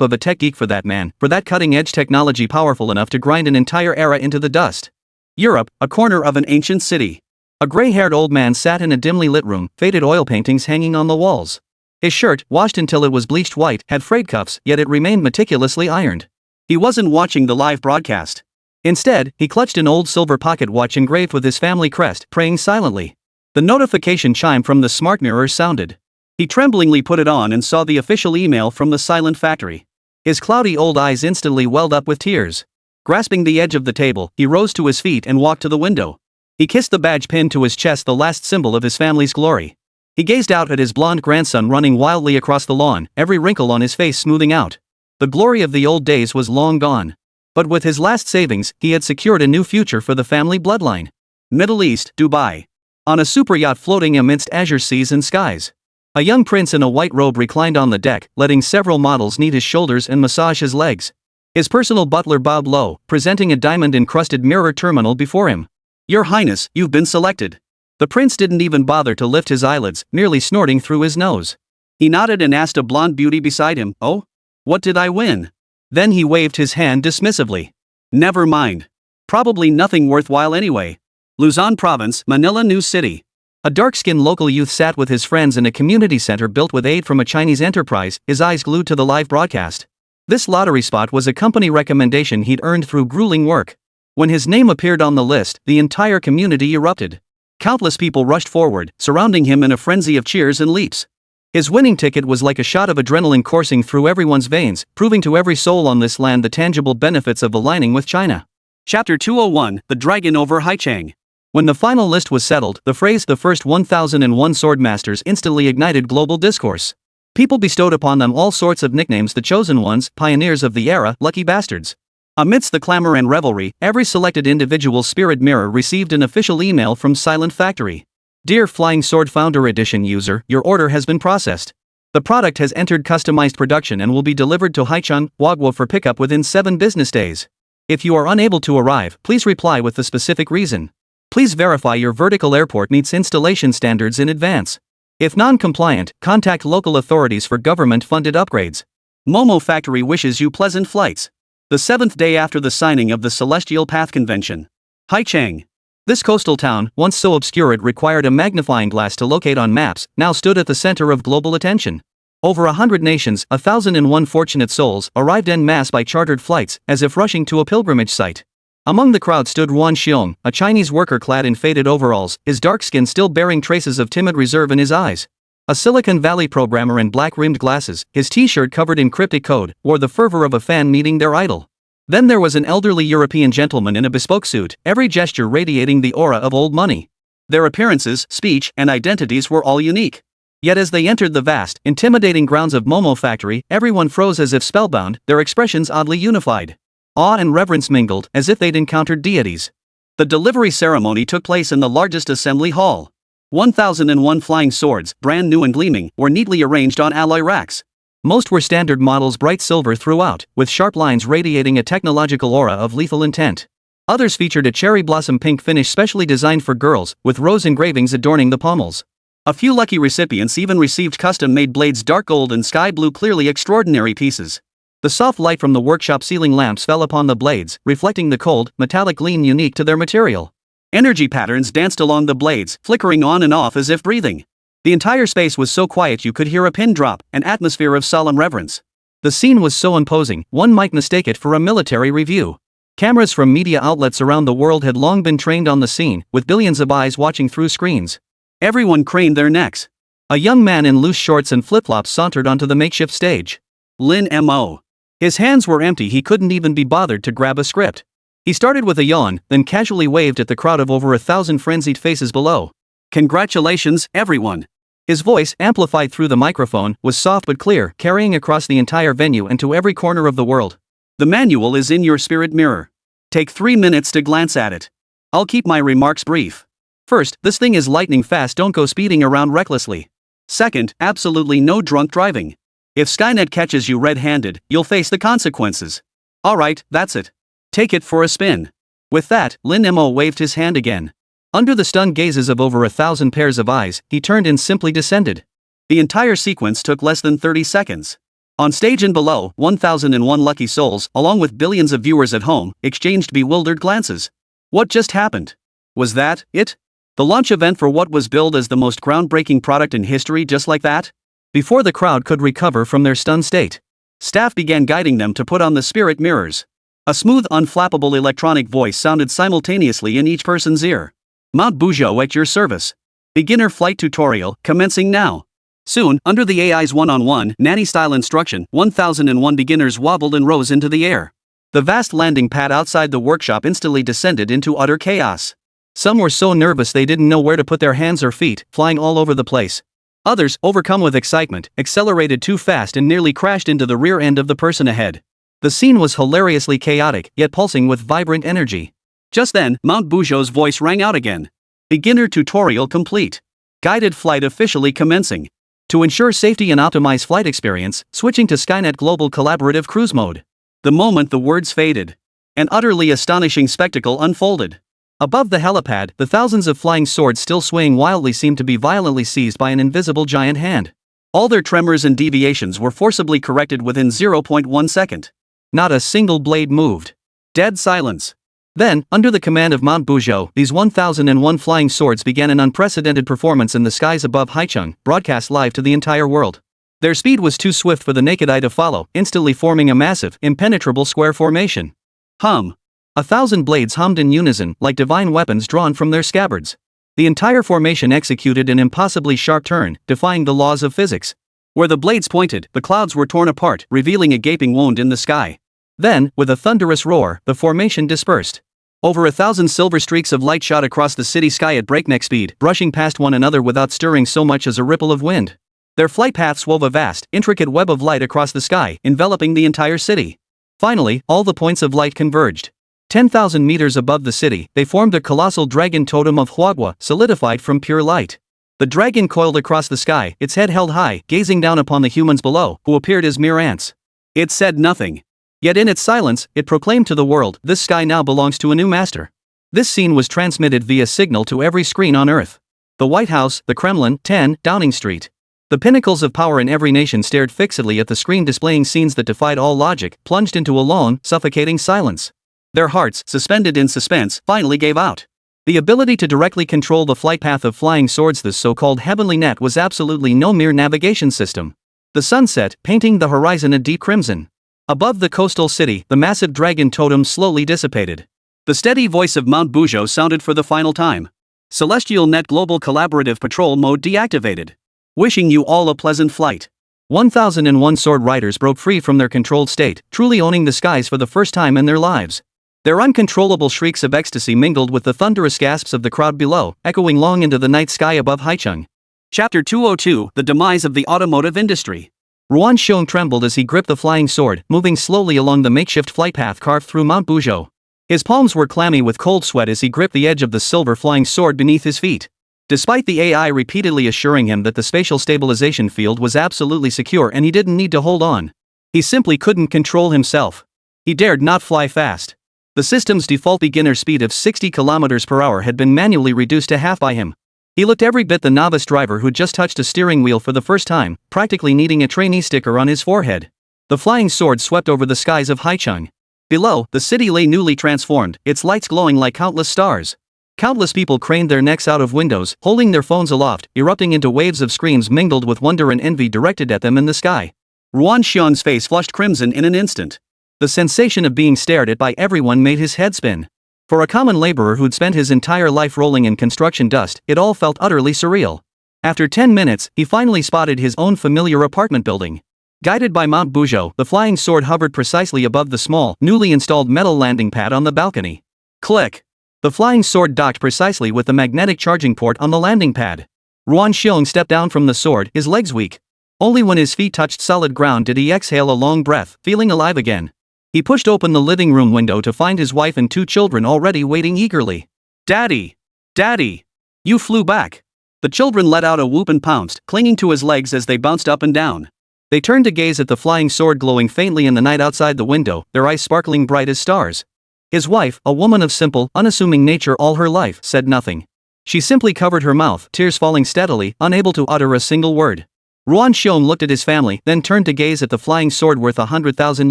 of a tech geek for that man, for that cutting-edge technology powerful enough to grind an entire era into the dust. Europe, a corner of an ancient city. A gray-haired old man sat in a dimly lit room, faded oil paintings hanging on the walls. His shirt, washed until it was bleached white, had frayed cuffs, yet it remained meticulously ironed. He wasn't watching the live broadcast. Instead, he clutched an old silver pocket watch engraved with his family crest, praying silently. The notification chime from the smart mirror sounded. He tremblingly put it on and saw the official email from the Silent Factory. His cloudy old eyes instantly welled up with tears. Grasping the edge of the table, he rose to his feet and walked to the window. He kissed the badge pinned to his chest, the last symbol of his family's glory. He gazed out at his blonde grandson running wildly across the lawn, every wrinkle on his face smoothing out. The glory of the old days was long gone. But with his last savings, he had secured a new future for the family bloodline. Middle East, Dubai. On a super yacht floating amidst azure seas and skies. A young prince in a white robe reclined on the deck, letting several models knead his shoulders and massage his legs. His personal butler bowed low, presenting a diamond-encrusted mirror terminal before him. Your Highness, you've been selected. The prince didn't even bother to lift his eyelids, merely snorting through his nose. He nodded and asked a blonde beauty beside him, "Oh? What did I win? Then he waved his hand dismissively. Never mind. Probably nothing worthwhile anyway. Luzon Province, Manila New City. A dark-skinned local youth sat with his friends in a community center built with aid from a Chinese enterprise, his eyes glued to the live broadcast. This lottery spot was a company recommendation he'd earned through grueling work. When his name appeared on the list, the entire community erupted. Countless people rushed forward, surrounding him in a frenzy of cheers and leaps. His winning ticket was like a shot of adrenaline coursing through everyone's veins, proving to every soul on this land the tangible benefits of aligning with China. Chapter 201, The Dragon over Haichang. When the final list was settled, the phrase "the first 1001 swordmasters" instantly ignited global discourse. People bestowed upon them all sorts of nicknames: the chosen ones, pioneers of the era, lucky bastards. Amidst the clamor and revelry, every selected individual's spirit mirror received an official email from Silent Factory. Dear Flying Sword Founder Edition user, your order has been processed. The product has entered customized production and will be delivered to Haichang, Wagwo for pickup within 7 business days. If you are unable to arrive, please reply with the specific reason. Please verify your vertical airport meets installation standards in advance. If non-compliant, contact local authorities for government-funded upgrades. Momo Factory wishes you pleasant flights. The 7th day after the signing of the Celestial Path Convention. Haichang. This coastal town, once so obscure it required a magnifying glass to locate on maps, now stood at the center of global attention. Over 100 nations, 1,001 fortunate souls, arrived en masse by chartered flights, as if rushing to a pilgrimage site. Among the crowd stood Ruan Xiong, a Chinese worker clad in faded overalls, his dark skin still bearing traces of timid reserve in his eyes. A Silicon Valley programmer in black-rimmed glasses, his t-shirt covered in cryptic code, wore the fervor of a fan meeting their idol. Then there was an elderly European gentleman in a bespoke suit, every gesture radiating the aura of old money. Their appearances, speech, and identities were all unique. Yet as they entered the vast, intimidating grounds of Momo Factory, everyone froze as if spellbound, their expressions oddly unified. Awe and reverence mingled, as if they'd encountered deities. The delivery ceremony took place in the largest assembly hall. 1,001 flying swords, brand new and gleaming, were neatly arranged on alloy racks. Most were standard models, bright silver throughout, with sharp lines radiating a technological aura of lethal intent. Others featured a cherry blossom pink finish specially designed for girls, with rose engravings adorning the pommels. A few lucky recipients even received custom-made blades, dark gold and sky blue, clearly extraordinary pieces. The soft light from the workshop ceiling lamps fell upon the blades, reflecting the cold, metallic gleam unique to their material. Energy patterns danced along the blades, flickering on and off as if breathing. The entire space was so quiet you could hear a pin drop, an atmosphere of solemn reverence. The scene was so imposing, one might mistake it for a military review. Cameras from media outlets around the world had long been trained on the scene, with billions of eyes watching through screens. Everyone craned their necks. A young man in loose shorts and flip-flops sauntered onto the makeshift stage. Lin Mo. His hands were empty, he couldn't even be bothered to grab a script. He started with a yawn, then casually waved at the crowd of over 1,000 frenzied faces below. Congratulations, everyone. His voice, amplified through the microphone, was soft but clear, carrying across the entire venue and to every corner of the world. The manual is in your spirit mirror. Take 3 minutes to glance at it. I'll keep my remarks brief. First, this thing is lightning fast, don't go speeding around recklessly. Second, absolutely no drunk driving. If Skynet catches you red-handed, you'll face the consequences. Alright, that's it. Take it for a spin. With that, Lin Mo waved his hand again. Under the stunned gazes of over 1,000 pairs of eyes, he turned and simply descended. The entire sequence took less than 30 seconds. On stage and below, 1,001 lucky souls, along with billions of viewers at home, exchanged bewildered glances. What just happened? Was that it? The launch event for what was billed as the most groundbreaking product in history, just like that? Before the crowd could recover from their stunned state, staff began guiding them to put on the spirit mirrors. A smooth, unflappable electronic voice sounded simultaneously in each person's ear. Mount Bujo at your service. Beginner flight tutorial, commencing now. Soon, under the AI's one-on-one, nanny-style instruction, 1,001 beginners wobbled and rose into the air. The vast landing pad outside the workshop instantly descended into utter chaos. Some were so nervous they didn't know where to put their hands or feet, flying all over the place. Others, overcome with excitement, accelerated too fast and nearly crashed into the rear end of the person ahead. The scene was hilariously chaotic, yet pulsing with vibrant energy. Just then, Mount Bujo's voice rang out again. Beginner tutorial complete. Guided flight officially commencing. To ensure safety and optimize flight experience, switching to Skynet Global Collaborative Cruise Mode. The moment the words faded, an utterly astonishing spectacle unfolded. Above the helipad, the thousands of flying swords still swaying wildly seemed to be violently seized by an invisible giant hand. All their tremors and deviations were forcibly corrected within 0.1 second. Not a single blade moved. Dead silence. Then, under the command of Mount Buzhou, these 1001 flying swords began an unprecedented performance in the skies above Haicheng, broadcast live to the entire world. Their speed was too swift for the naked eye to follow, instantly forming a massive, impenetrable square formation. Hum. 1,000 blades hummed in unison, like divine weapons drawn from their scabbards. The entire formation executed an impossibly sharp turn, defying the laws of physics. Where the blades pointed, the clouds were torn apart, revealing a gaping wound in the sky. Then, with a thunderous roar, the formation dispersed. Over 1,000 silver streaks of light shot across the city sky at breakneck speed, brushing past one another without stirring so much as a ripple of wind. Their flight paths wove a vast, intricate web of light across the sky, enveloping the entire city. Finally, all the points of light converged. 10,000 meters above the city, they formed a colossal dragon totem of Huagua, solidified from pure light. The dragon coiled across the sky, its head held high, gazing down upon the humans below, who appeared as mere ants. It said nothing. Yet in its silence, it proclaimed to the world, this sky now belongs to a new master. This scene was transmitted via signal to every screen on Earth. The White House, the Kremlin, 10, Downing Street. The pinnacles of power in every nation stared fixedly at the screen displaying scenes that defied all logic, plunged into a long, suffocating silence. Their hearts, suspended in suspense, finally gave out. The ability to directly control the flight path of flying swords, this so-called heavenly net, was absolutely no mere navigation system. The sun set, painting the horizon a deep crimson. Above the coastal city, the massive dragon totem slowly dissipated. The steady voice of Mount Buzhou sounded for the final time. Celestial Net Global Collaborative Patrol Mode deactivated. Wishing you all a pleasant flight. 1001 sword riders broke free from their controlled state, truly owning the skies for the first time in their lives. Their uncontrollable shrieks of ecstasy mingled with the thunderous gasps of the crowd below, echoing long into the night sky above Haicheng. Chapter 202, The Demise of the Automotive Industry. Ruan Xiong trembled as he gripped the flying sword, moving slowly along the makeshift flight path carved through Mount Buzhou. His palms were clammy with cold sweat as he gripped the edge of the silver flying sword beneath his feet. Despite the AI repeatedly assuring him that the spatial stabilization field was absolutely secure and he didn't need to hold on, he simply couldn't control himself. He dared not fly fast. The system's default beginner speed of 60 km per hour had been manually reduced to half by him. He looked every bit the novice driver who'd just touched a steering wheel for the first time, practically needing a trainee sticker on his forehead. The flying sword swept over the skies of Haicheng. Below, the city lay newly transformed, its lights glowing like countless stars. Countless people craned their necks out of windows, holding their phones aloft, erupting into waves of screams mingled with wonder and envy directed at them in the sky. Ruan Xiong's face flushed crimson in an instant. The sensation of being stared at by everyone made his head spin. For a common laborer who'd spent his entire life rolling in construction dust, it all felt utterly surreal. After 10 minutes, he finally spotted his own familiar apartment building. Guided by Mount Buzhou, the flying sword hovered precisely above the small, newly installed metal landing pad on the balcony. Click! The flying sword docked precisely with the magnetic charging port on the landing pad. Ruan Xiong stepped down from the sword, his legs weak. Only when his feet touched solid ground did he exhale a long breath, feeling alive again. He pushed open the living room window to find his wife and 2 children already waiting eagerly. "Daddy! Daddy! You flew back!" The children let out a whoop and pounced, clinging to his legs as they bounced up and down. They turned to gaze at the flying sword glowing faintly in the night outside the window, their eyes sparkling bright as stars. His wife, a woman of simple, unassuming nature all her life, said nothing. She simply covered her mouth, tears falling steadily, unable to utter a single word. Ruan Xiong looked at his family, then turned to gaze at the flying sword worth 100,000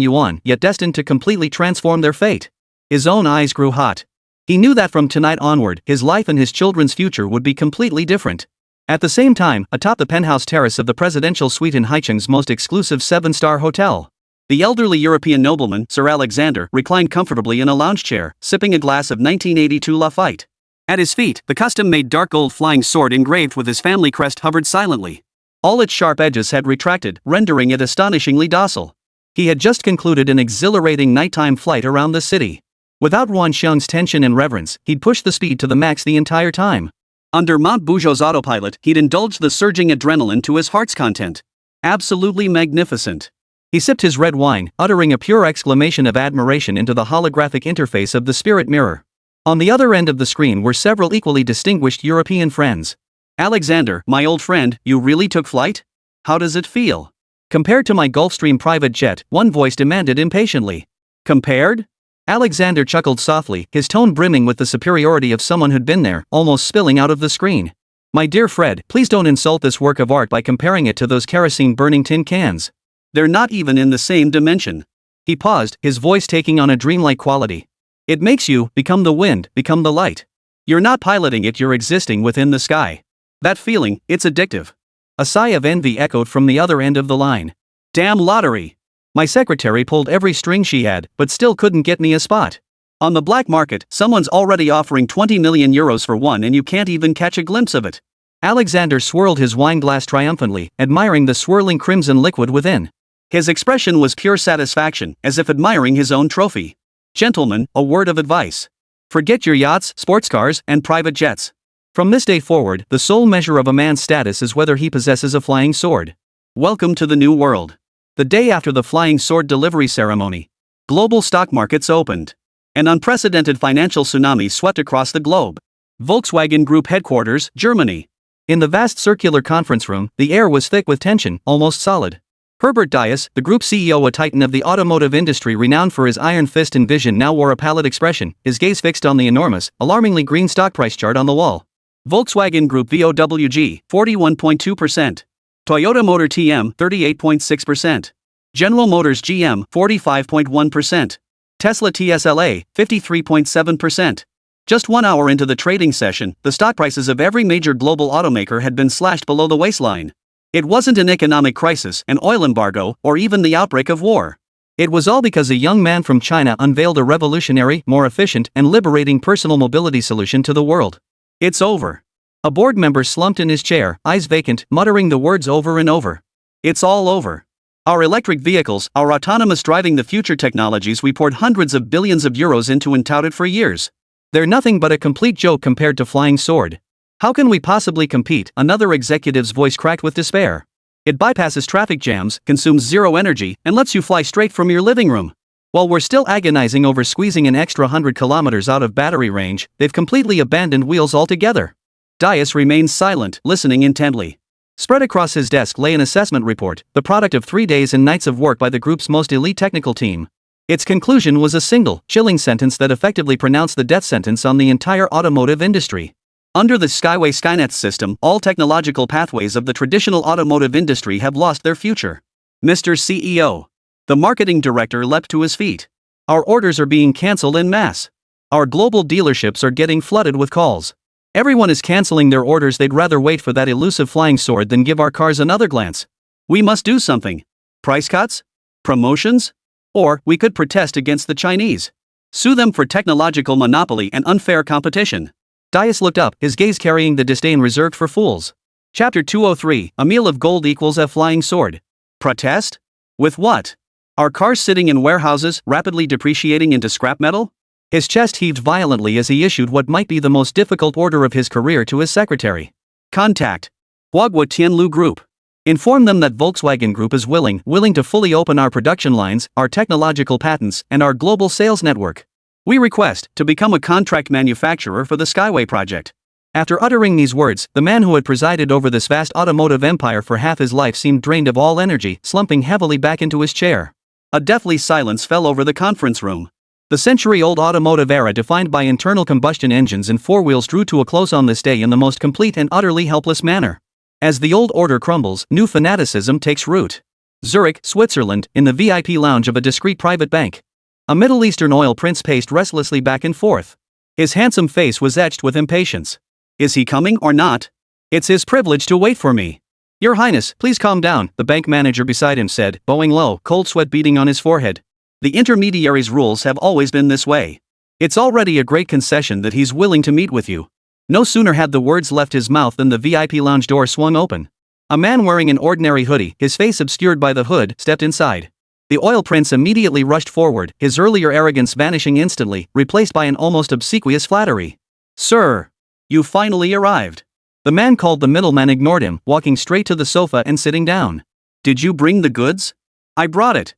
yuan, yet destined to completely transform their fate. His own eyes grew hot. He knew that from tonight onward, his life and his children's future would be completely different. At the same time, atop the penthouse terrace of the presidential suite in Haicheng's most exclusive 7-star hotel, the elderly European nobleman, Sir Alexander, reclined comfortably in a lounge chair, sipping a glass of 1982 Lafite. At his feet, the custom-made dark gold flying sword engraved with his family crest hovered silently. All its sharp edges had retracted, rendering it astonishingly docile. He had just concluded an exhilarating nighttime flight around the city. Without Ruan Xiong's tension and reverence, he'd pushed the speed to the max the entire time. Under Mount Buzhou's autopilot, he'd indulged the surging adrenaline to his heart's content. Absolutely magnificent. He sipped his red wine, uttering a pure exclamation of admiration into the holographic interface of the spirit mirror. On the other end of the screen were several equally distinguished European friends. "Alexander, my old friend, you really took flight? How does it feel?" "Compared to my Gulfstream private jet," one voice demanded impatiently. "Compared?" Alexander chuckled softly, his tone brimming with the superiority of someone who'd been there, almost spilling out of the screen. My dear Fred, please don't insult this work of art by comparing it to those kerosene-burning tin cans. They're not even in the same dimension. He paused, his voice taking on a dreamlike quality. It makes you become the wind, become the light. You're not piloting it, you're existing within the sky. That feeling, it's addictive. A sigh of envy echoed from the other end of the line. Damn lottery. My secretary pulled every string she had, but still couldn't get me a spot. On the black market, someone's already offering 20 million euros for one and you can't even catch a glimpse of it. Alexander swirled his wine glass triumphantly, admiring the swirling crimson liquid within. His expression was pure satisfaction, as if admiring his own trophy. Gentlemen, a word of advice. Forget your yachts, sports cars, and private jets. From this day forward, the sole measure of a man's status is whether he possesses a flying sword. Welcome to the new world. The day after the flying sword delivery ceremony, global stock markets opened. An unprecedented financial tsunami swept across the globe. Volkswagen Group headquarters, Germany. In the vast circular conference room, the air was thick with tension, almost solid. Herbert Diess, the group CEO, a titan of the automotive industry renowned for his iron fist and vision, now wore a pallid expression, his gaze fixed on the enormous, alarmingly green stock price chart on the wall. Volkswagen Group VOWG, 41.2%. Toyota Motor TM, 38.6%. General Motors GM, 45.1%. Tesla TSLA, 53.7%. Just 1 hour into the trading session, the stock prices of every major global automaker had been slashed below the waistline. It wasn't an economic crisis, an oil embargo, or even the outbreak of war. It was all because a young man from China unveiled a revolutionary, more efficient, and liberating personal mobility solution to the world. It's over. A board member slumped in his chair, eyes vacant, muttering the words over and over. It's all over. Our electric vehicles, our autonomous driving, the future technologies we poured hundreds of billions of euros into and touted for years. They're nothing but a complete joke compared to Flying Sword. How can we possibly compete? Another executive's voice cracked with despair. It bypasses traffic jams, consumes zero energy, and lets you fly straight from your living room. While we're still agonizing over squeezing an extra 100 kilometers out of battery range, they've completely abandoned wheels altogether. Diess remained silent, listening intently. Spread across his desk lay an assessment report, the product of 3 days and nights of work by the group's most elite technical team. Its conclusion was a single, chilling sentence that effectively pronounced the death sentence on the entire automotive industry. Under the Skyway Skynet system, all technological pathways of the traditional automotive industry have lost their future. Mr. CEO. The marketing director leapt to his feet. Our orders are being cancelled en masse. Our global dealerships are getting flooded with calls. Everyone is cancelling their orders. They'd rather wait for that elusive flying sword than give our cars another glance. We must do something. Price cuts? Promotions? Or we could protest against the Chinese. Sue them for technological monopoly and unfair competition. Diess looked up, his gaze carrying the disdain reserved for fools. Chapter 203, a meal of gold equals a flying sword. Protest? With what? Are cars sitting in warehouses, rapidly depreciating into scrap metal? His chest heaved violently as he issued what might be the most difficult order of his career to his secretary. Contact Huagua Tianlu Group. Inform them that Volkswagen Group is willing to fully open our production lines, our technological patents, and our global sales network. We request to become a contract manufacturer for the Skyway project. After uttering these words, the man who had presided over this vast automotive empire for half his life seemed drained of all energy, slumping heavily back into his chair. A deathly silence fell over the conference room. The century-old automotive era defined by internal combustion engines and four wheels drew to a close on this day in the most complete and utterly helpless manner. As the old order crumbles, new fanaticism takes root. Zurich, Switzerland, in the VIP lounge of a discreet private bank. A Middle Eastern oil prince paced restlessly back and forth. His handsome face was etched with impatience. Is he coming or not? It's his privilege to wait for me. Your Highness, please calm down, the bank manager beside him said, bowing low, cold sweat beading on his forehead. The intermediary's rules have always been this way. It's already a great concession that he's willing to meet with you. No sooner had the words left his mouth than the VIP lounge door swung open. A man wearing an ordinary hoodie, his face obscured by the hood, stepped inside. The oil prince immediately rushed forward, his earlier arrogance vanishing instantly, replaced by an almost obsequious flattery. Sir! You finally arrived. The man called the middleman ignored him, walking straight to the sofa and sitting down. Did you bring the goods? I brought it.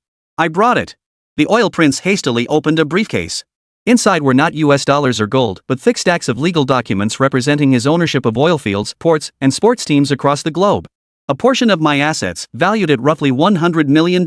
The oil prince hastily opened a briefcase. Inside were not US dollars or gold, but thick stacks of legal documents representing his ownership of oil fields, ports, and sports teams across the globe. A portion of my assets, valued at roughly $100 million.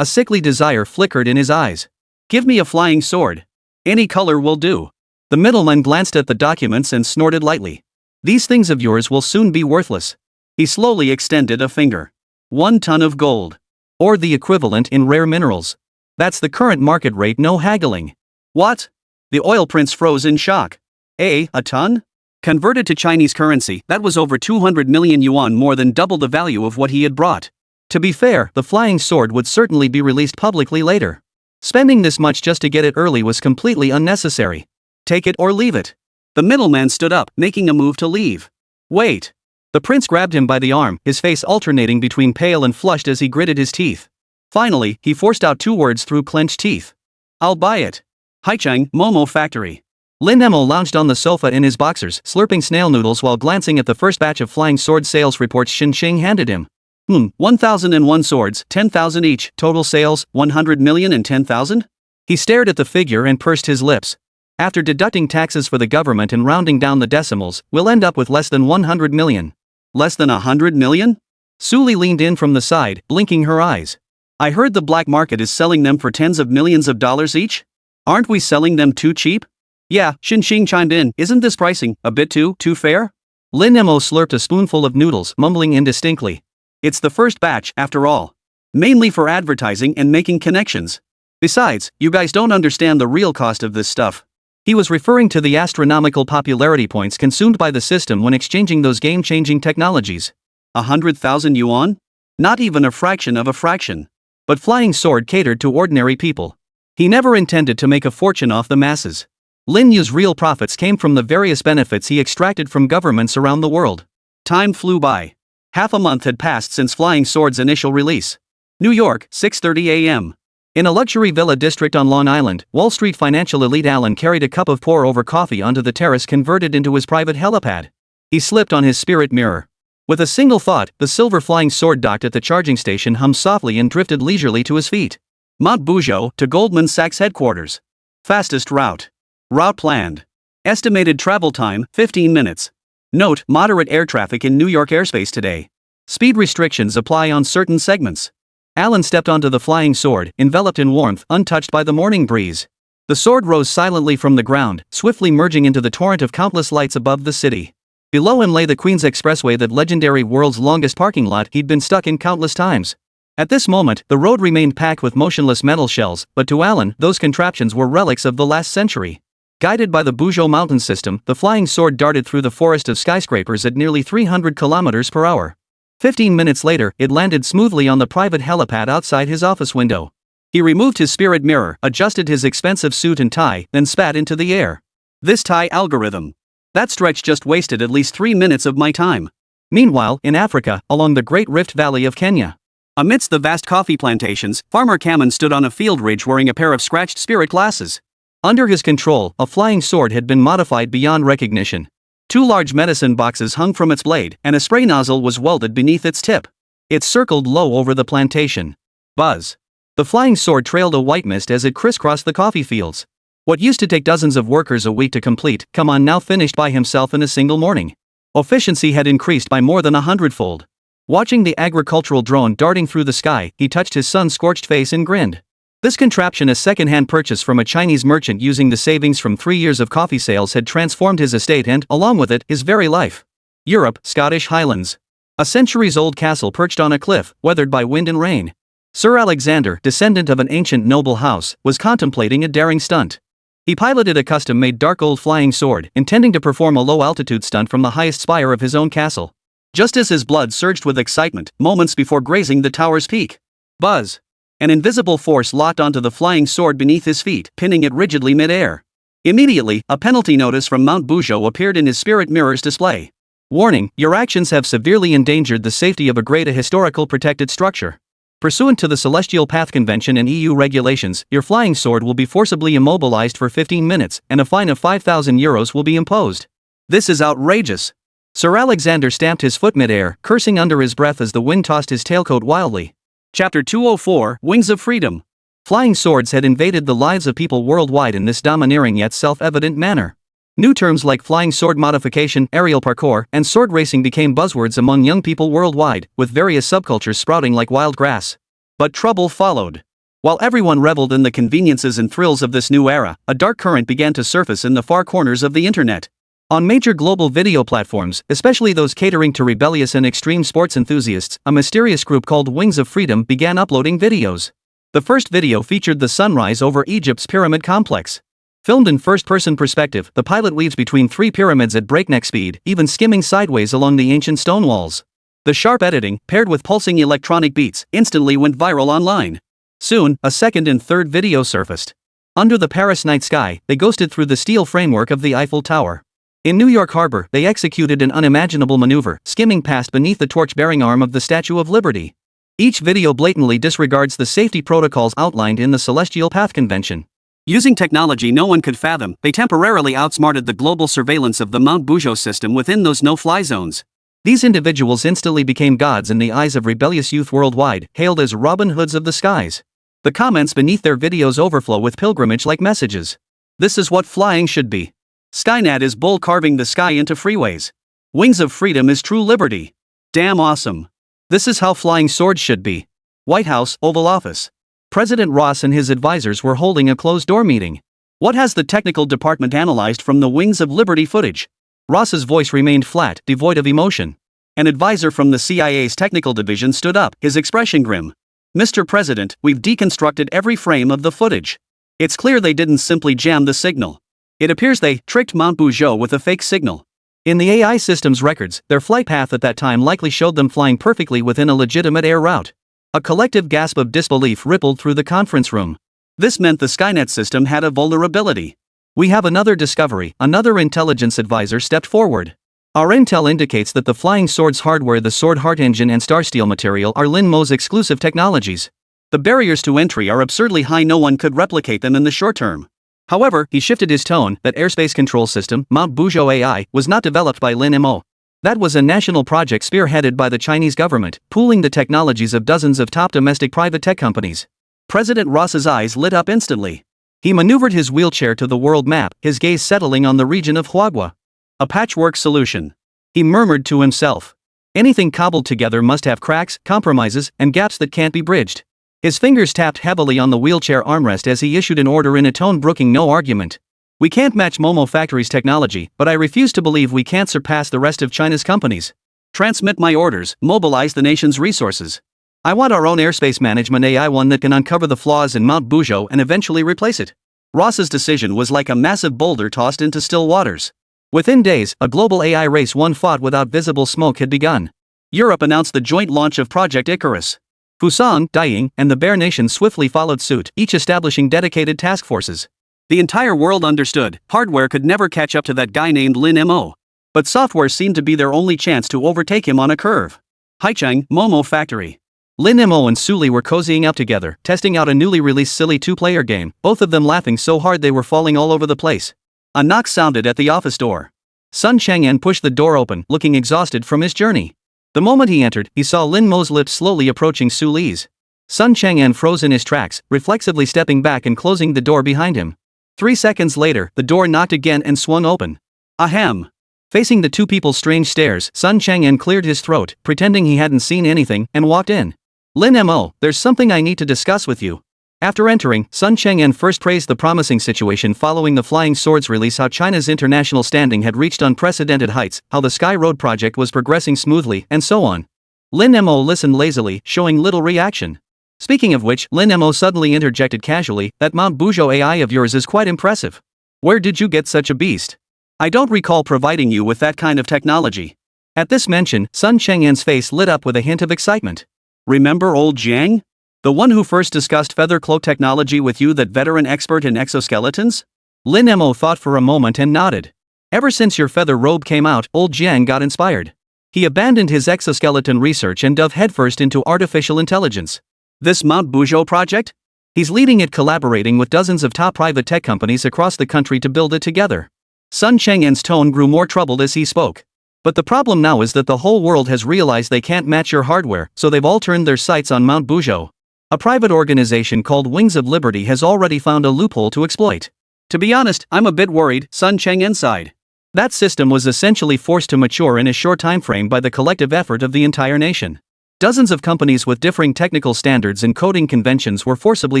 A sickly desire flickered in his eyes. Give me a flying sword. Any color will do. The middleman glanced at the documents and snorted lightly. These things of yours will soon be worthless. He slowly extended a finger. 1 ton of gold. Or the equivalent in rare minerals. That's the current market rate, no haggling. What? The oil prince froze in shock. A ton? Converted to Chinese currency, that was over 200 million yuan, more than double the value of what he had brought. To be fair, the flying sword would certainly be released publicly later. Spending this much just to get it early was completely unnecessary. Take it or leave it. The middleman stood up, making a move to leave. Wait. The prince grabbed him by the arm, his face alternating between pale and flushed as he gritted his teeth. Finally, he forced out 2 words through clenched teeth. I'll buy it. Haicheng, Momo Factory. Lin Mo lounged on the sofa in his boxers, slurping snail noodles while glancing at the first batch of flying sword sales reports Xin Xing handed him. 1,001 swords, 10,000 each, total sales, 100 million and 10,000? He stared at the figure and pursed his lips. After deducting taxes for the government and rounding down the decimals, we'll end up with less than 100 million. Less than 100 million? Suli leaned in from the side, blinking her eyes. I heard the black market is selling them for tens of millions of dollars each? Aren't we selling them too cheap? Yeah, Xin Xing chimed in, isn't this pricing a bit too fair? Lin Mo slurped a spoonful of noodles, mumbling indistinctly. It's the first batch, after all. Mainly for advertising and making connections. Besides, you guys don't understand the real cost of this stuff. He was referring to the astronomical popularity points consumed by the system when exchanging those game-changing technologies. 100,000 yuan? Not even a fraction of a fraction. But Flying Sword catered to ordinary people. He never intended to make a fortune off the masses. Lin Yu's real profits came from the various benefits he extracted from governments around the world. Time flew by. Half a month had passed since Flying Sword's initial release. New York, 6:30 a.m. In a luxury villa district on Long Island, Wall Street financial elite Alan carried a cup of pour-over coffee onto the terrace converted into his private helipad. He slipped on his spirit mirror. With a single thought, the silver Flying Sword docked at the charging station hummed softly and drifted leisurely to his feet. Mount Buzhou to Goldman Sachs headquarters. Fastest route. Route planned. Estimated travel time, 15 minutes. Note, moderate air traffic in New York airspace today. Speed restrictions apply on certain segments. Alan stepped onto the Flying Sword, enveloped in warmth, untouched by the morning breeze. The sword rose silently from the ground, swiftly merging into the torrent of countless lights above the city. Below him lay the Queen's Expressway, that legendary world's longest parking lot he'd been stuck in countless times. At this moment, the road remained packed with motionless metal shells, but to Alan, those contraptions were relics of the last century. Guided by the Buzhou mountain system, the Flying Sword darted through the forest of skyscrapers at nearly 300 kilometers per hour. 15 minutes later, it landed smoothly on the private helipad outside his office window. He removed his spirit mirror, adjusted his expensive suit and tie, then spat into the air. This tie algorithm. That stretch just wasted at least 3 minutes of my time. Meanwhile, in Africa, along the Great Rift Valley of Kenya. Amidst the vast coffee plantations, Farmer Kamen stood on a field ridge wearing a pair of scratched spirit glasses. Under his control, a Flying Sword had been modified beyond recognition. 2 large medicine boxes hung from its blade, and a spray nozzle was welded beneath its tip. It circled low over the plantation. Buzz. The Flying Sword trailed a white mist as it crisscrossed the coffee fields. What used to take dozens of workers a week to complete, now finished by himself in a single morning. Efficiency had increased by more than 100-fold. Watching the agricultural drone darting through the sky, he touched his sun-scorched face and grinned. This contraption, a second-hand purchase from a Chinese merchant using the savings from 3 years of coffee sales, had transformed his estate and, along with it, his very life. Europe, Scottish Highlands. A centuries-old castle perched on a cliff, weathered by wind and rain. Sir Alexander, descendant of an ancient noble house, was contemplating a daring stunt. He piloted a custom-made dark old Flying Sword, intending to perform a low-altitude stunt from the highest spire of his own castle. Just as his blood surged with excitement, moments before grazing the tower's peak. Buzz. An invisible force locked onto the Flying Sword beneath his feet, pinning it rigidly mid-air. Immediately, a penalty notice from Mount Buzhou appeared in his spirit mirror's display. Warning, your actions have severely endangered the safety of a great historical protected structure. Pursuant to the Celestial Path Convention and EU regulations, your Flying Sword will be forcibly immobilized for 15 minutes, and a fine of 5,000 euros will be imposed. This is outrageous. Sir Alexander stamped his foot mid-air, cursing under his breath as the wind tossed his tailcoat wildly. Chapter 204, Wings of Freedom. Flying swords had invaded the lives of people worldwide in this domineering yet self-evident manner. New terms like flying sword modification, aerial parkour, and sword racing became buzzwords among young people worldwide, with various subcultures sprouting like wild grass. But trouble followed. While everyone reveled in the conveniences and thrills of this new era, a dark current began to surface in the far corners of the internet. On major global video platforms, especially those catering to rebellious and extreme sports enthusiasts, a mysterious group called Wings of Freedom began uploading videos. The first video featured the sunrise over Egypt's pyramid complex. Filmed in first-person perspective, the pilot weaves between three pyramids at breakneck speed, even skimming sideways along the ancient stone walls. The sharp editing, paired with pulsing electronic beats, instantly went viral online. Soon, a second and third video surfaced. Under the Paris night sky, they ghosted through the steel framework of the Eiffel Tower. In New York Harbor, they executed an unimaginable maneuver, skimming past beneath the torch-bearing arm of the Statue of Liberty. Each video blatantly disregards the safety protocols outlined in the Celestial Path Convention. Using technology no one could fathom, they temporarily outsmarted the global surveillance of the Mount Bujo system within those no-fly zones. These individuals instantly became gods in the eyes of rebellious youth worldwide, hailed as Robin Hoods of the skies. The comments beneath their videos overflow with pilgrimage-like messages. This is what flying should be. Skynet is bull carving the sky into freeways. Wings of Freedom is true liberty. Damn awesome. This is how flying swords should be. White House, Oval Office. President Ross and his advisors were holding a closed-door meeting. What has the technical department analyzed from the Wings of Liberty footage? Ross's voice remained flat, devoid of emotion. An advisor from the CIA's technical division stood up, his expression grim. Mr. President, we've deconstructed every frame of the footage. It's clear they didn't simply jam the signal. It appears they tricked Mount Bujo with a fake signal. In the AI system's records, their flight path at that time likely showed them flying perfectly within a legitimate air route. A collective gasp of disbelief rippled through the conference room. This meant the Skynet system had a vulnerability. We have another discovery, another intelligence advisor stepped forward. Our intel indicates that the Flying Sword's hardware, the Sword Heart engine and Star Steel material are Lin Mo's exclusive technologies. The barriers to entry are absurdly high, no one could replicate them in the short term. However, he shifted his tone, that airspace control system, Mount Bujo AI, was not developed by Lin Mo. That was a national project spearheaded by the Chinese government, pooling the technologies of dozens of top domestic private tech companies. President Ross's eyes lit up instantly. He maneuvered his wheelchair to the world map, his gaze settling on the region of Huagua. A patchwork solution. He murmured to himself. Anything cobbled together must have cracks, compromises, and gaps that can't be bridged. His fingers tapped heavily on the wheelchair armrest as he issued an order in a tone brooking no argument. We can't match Momo Factory's technology, but I refuse to believe we can't surpass the rest of China's companies. Transmit my orders, mobilize the nation's resources. I want our own airspace management AI, one that can uncover the flaws in Mount Bujo and eventually replace it. Ross's decision was like a massive boulder tossed into still waters. Within days, a global AI race one fought without visible smoke had begun. Europe announced the joint launch of Project Icarus. Fusang, Daying, and the Bear Nation swiftly followed suit, each establishing dedicated task forces. The entire world understood, hardware could never catch up to that guy named Lin Mo. But software seemed to be their only chance to overtake him on a curve. Haicheng, Momo Factory. Lin Mo and Suli were cozying up together, testing out a newly released silly two-player game, both of them laughing so hard they were falling all over the place. A knock sounded at the office door. Sun Chang'an pushed the door open, looking exhausted from his journey. The moment he entered, he saw Lin Mo's lips slowly approaching Suli's. Sun Chang'an froze in his tracks, reflexively stepping back and closing the door behind him. 3 seconds later, the door knocked again and swung open. Ahem. Facing the two people's strange stares, Sun Chang'an cleared his throat, pretending he hadn't seen anything, and walked in. Lin Mo, there's something I need to discuss with you. After entering, Sun Chang'an first praised the promising situation following the Flying Swords release, how China's international standing had reached unprecedented heights, how the Sky Road project was progressing smoothly, and so on. Lin Mo listened lazily, showing little reaction. Speaking of which, Lin Mo suddenly interjected casually, that Mount Bujo AI of yours is quite impressive. Where did you get such a beast? I don't recall providing you with that kind of technology. At this mention, Sun Chang'an's face lit up with a hint of excitement. Remember old Jiang? The one who first discussed feather cloak technology with you, that veteran expert in exoskeletons? Lin Mo thought for a moment and nodded. Ever since your feather robe came out, old Jiang got inspired. He abandoned his exoskeleton research and dove headfirst into artificial intelligence. This Mount Bujo project? He's leading it, collaborating with dozens of top private tech companies across the country to build it together. Sun Chang'an's tone grew more troubled as he spoke. But the problem now is that the whole world has realized they can't match your hardware, so they've all turned their sights on Mount Bujo. A private organization called Wings of Liberty has already found a loophole to exploit. To be honest, I'm a bit worried, Sun Chang'an sighed. That system was essentially forced to mature in a short time frame by the collective effort of the entire nation. Dozens of companies with differing technical standards and coding conventions were forcibly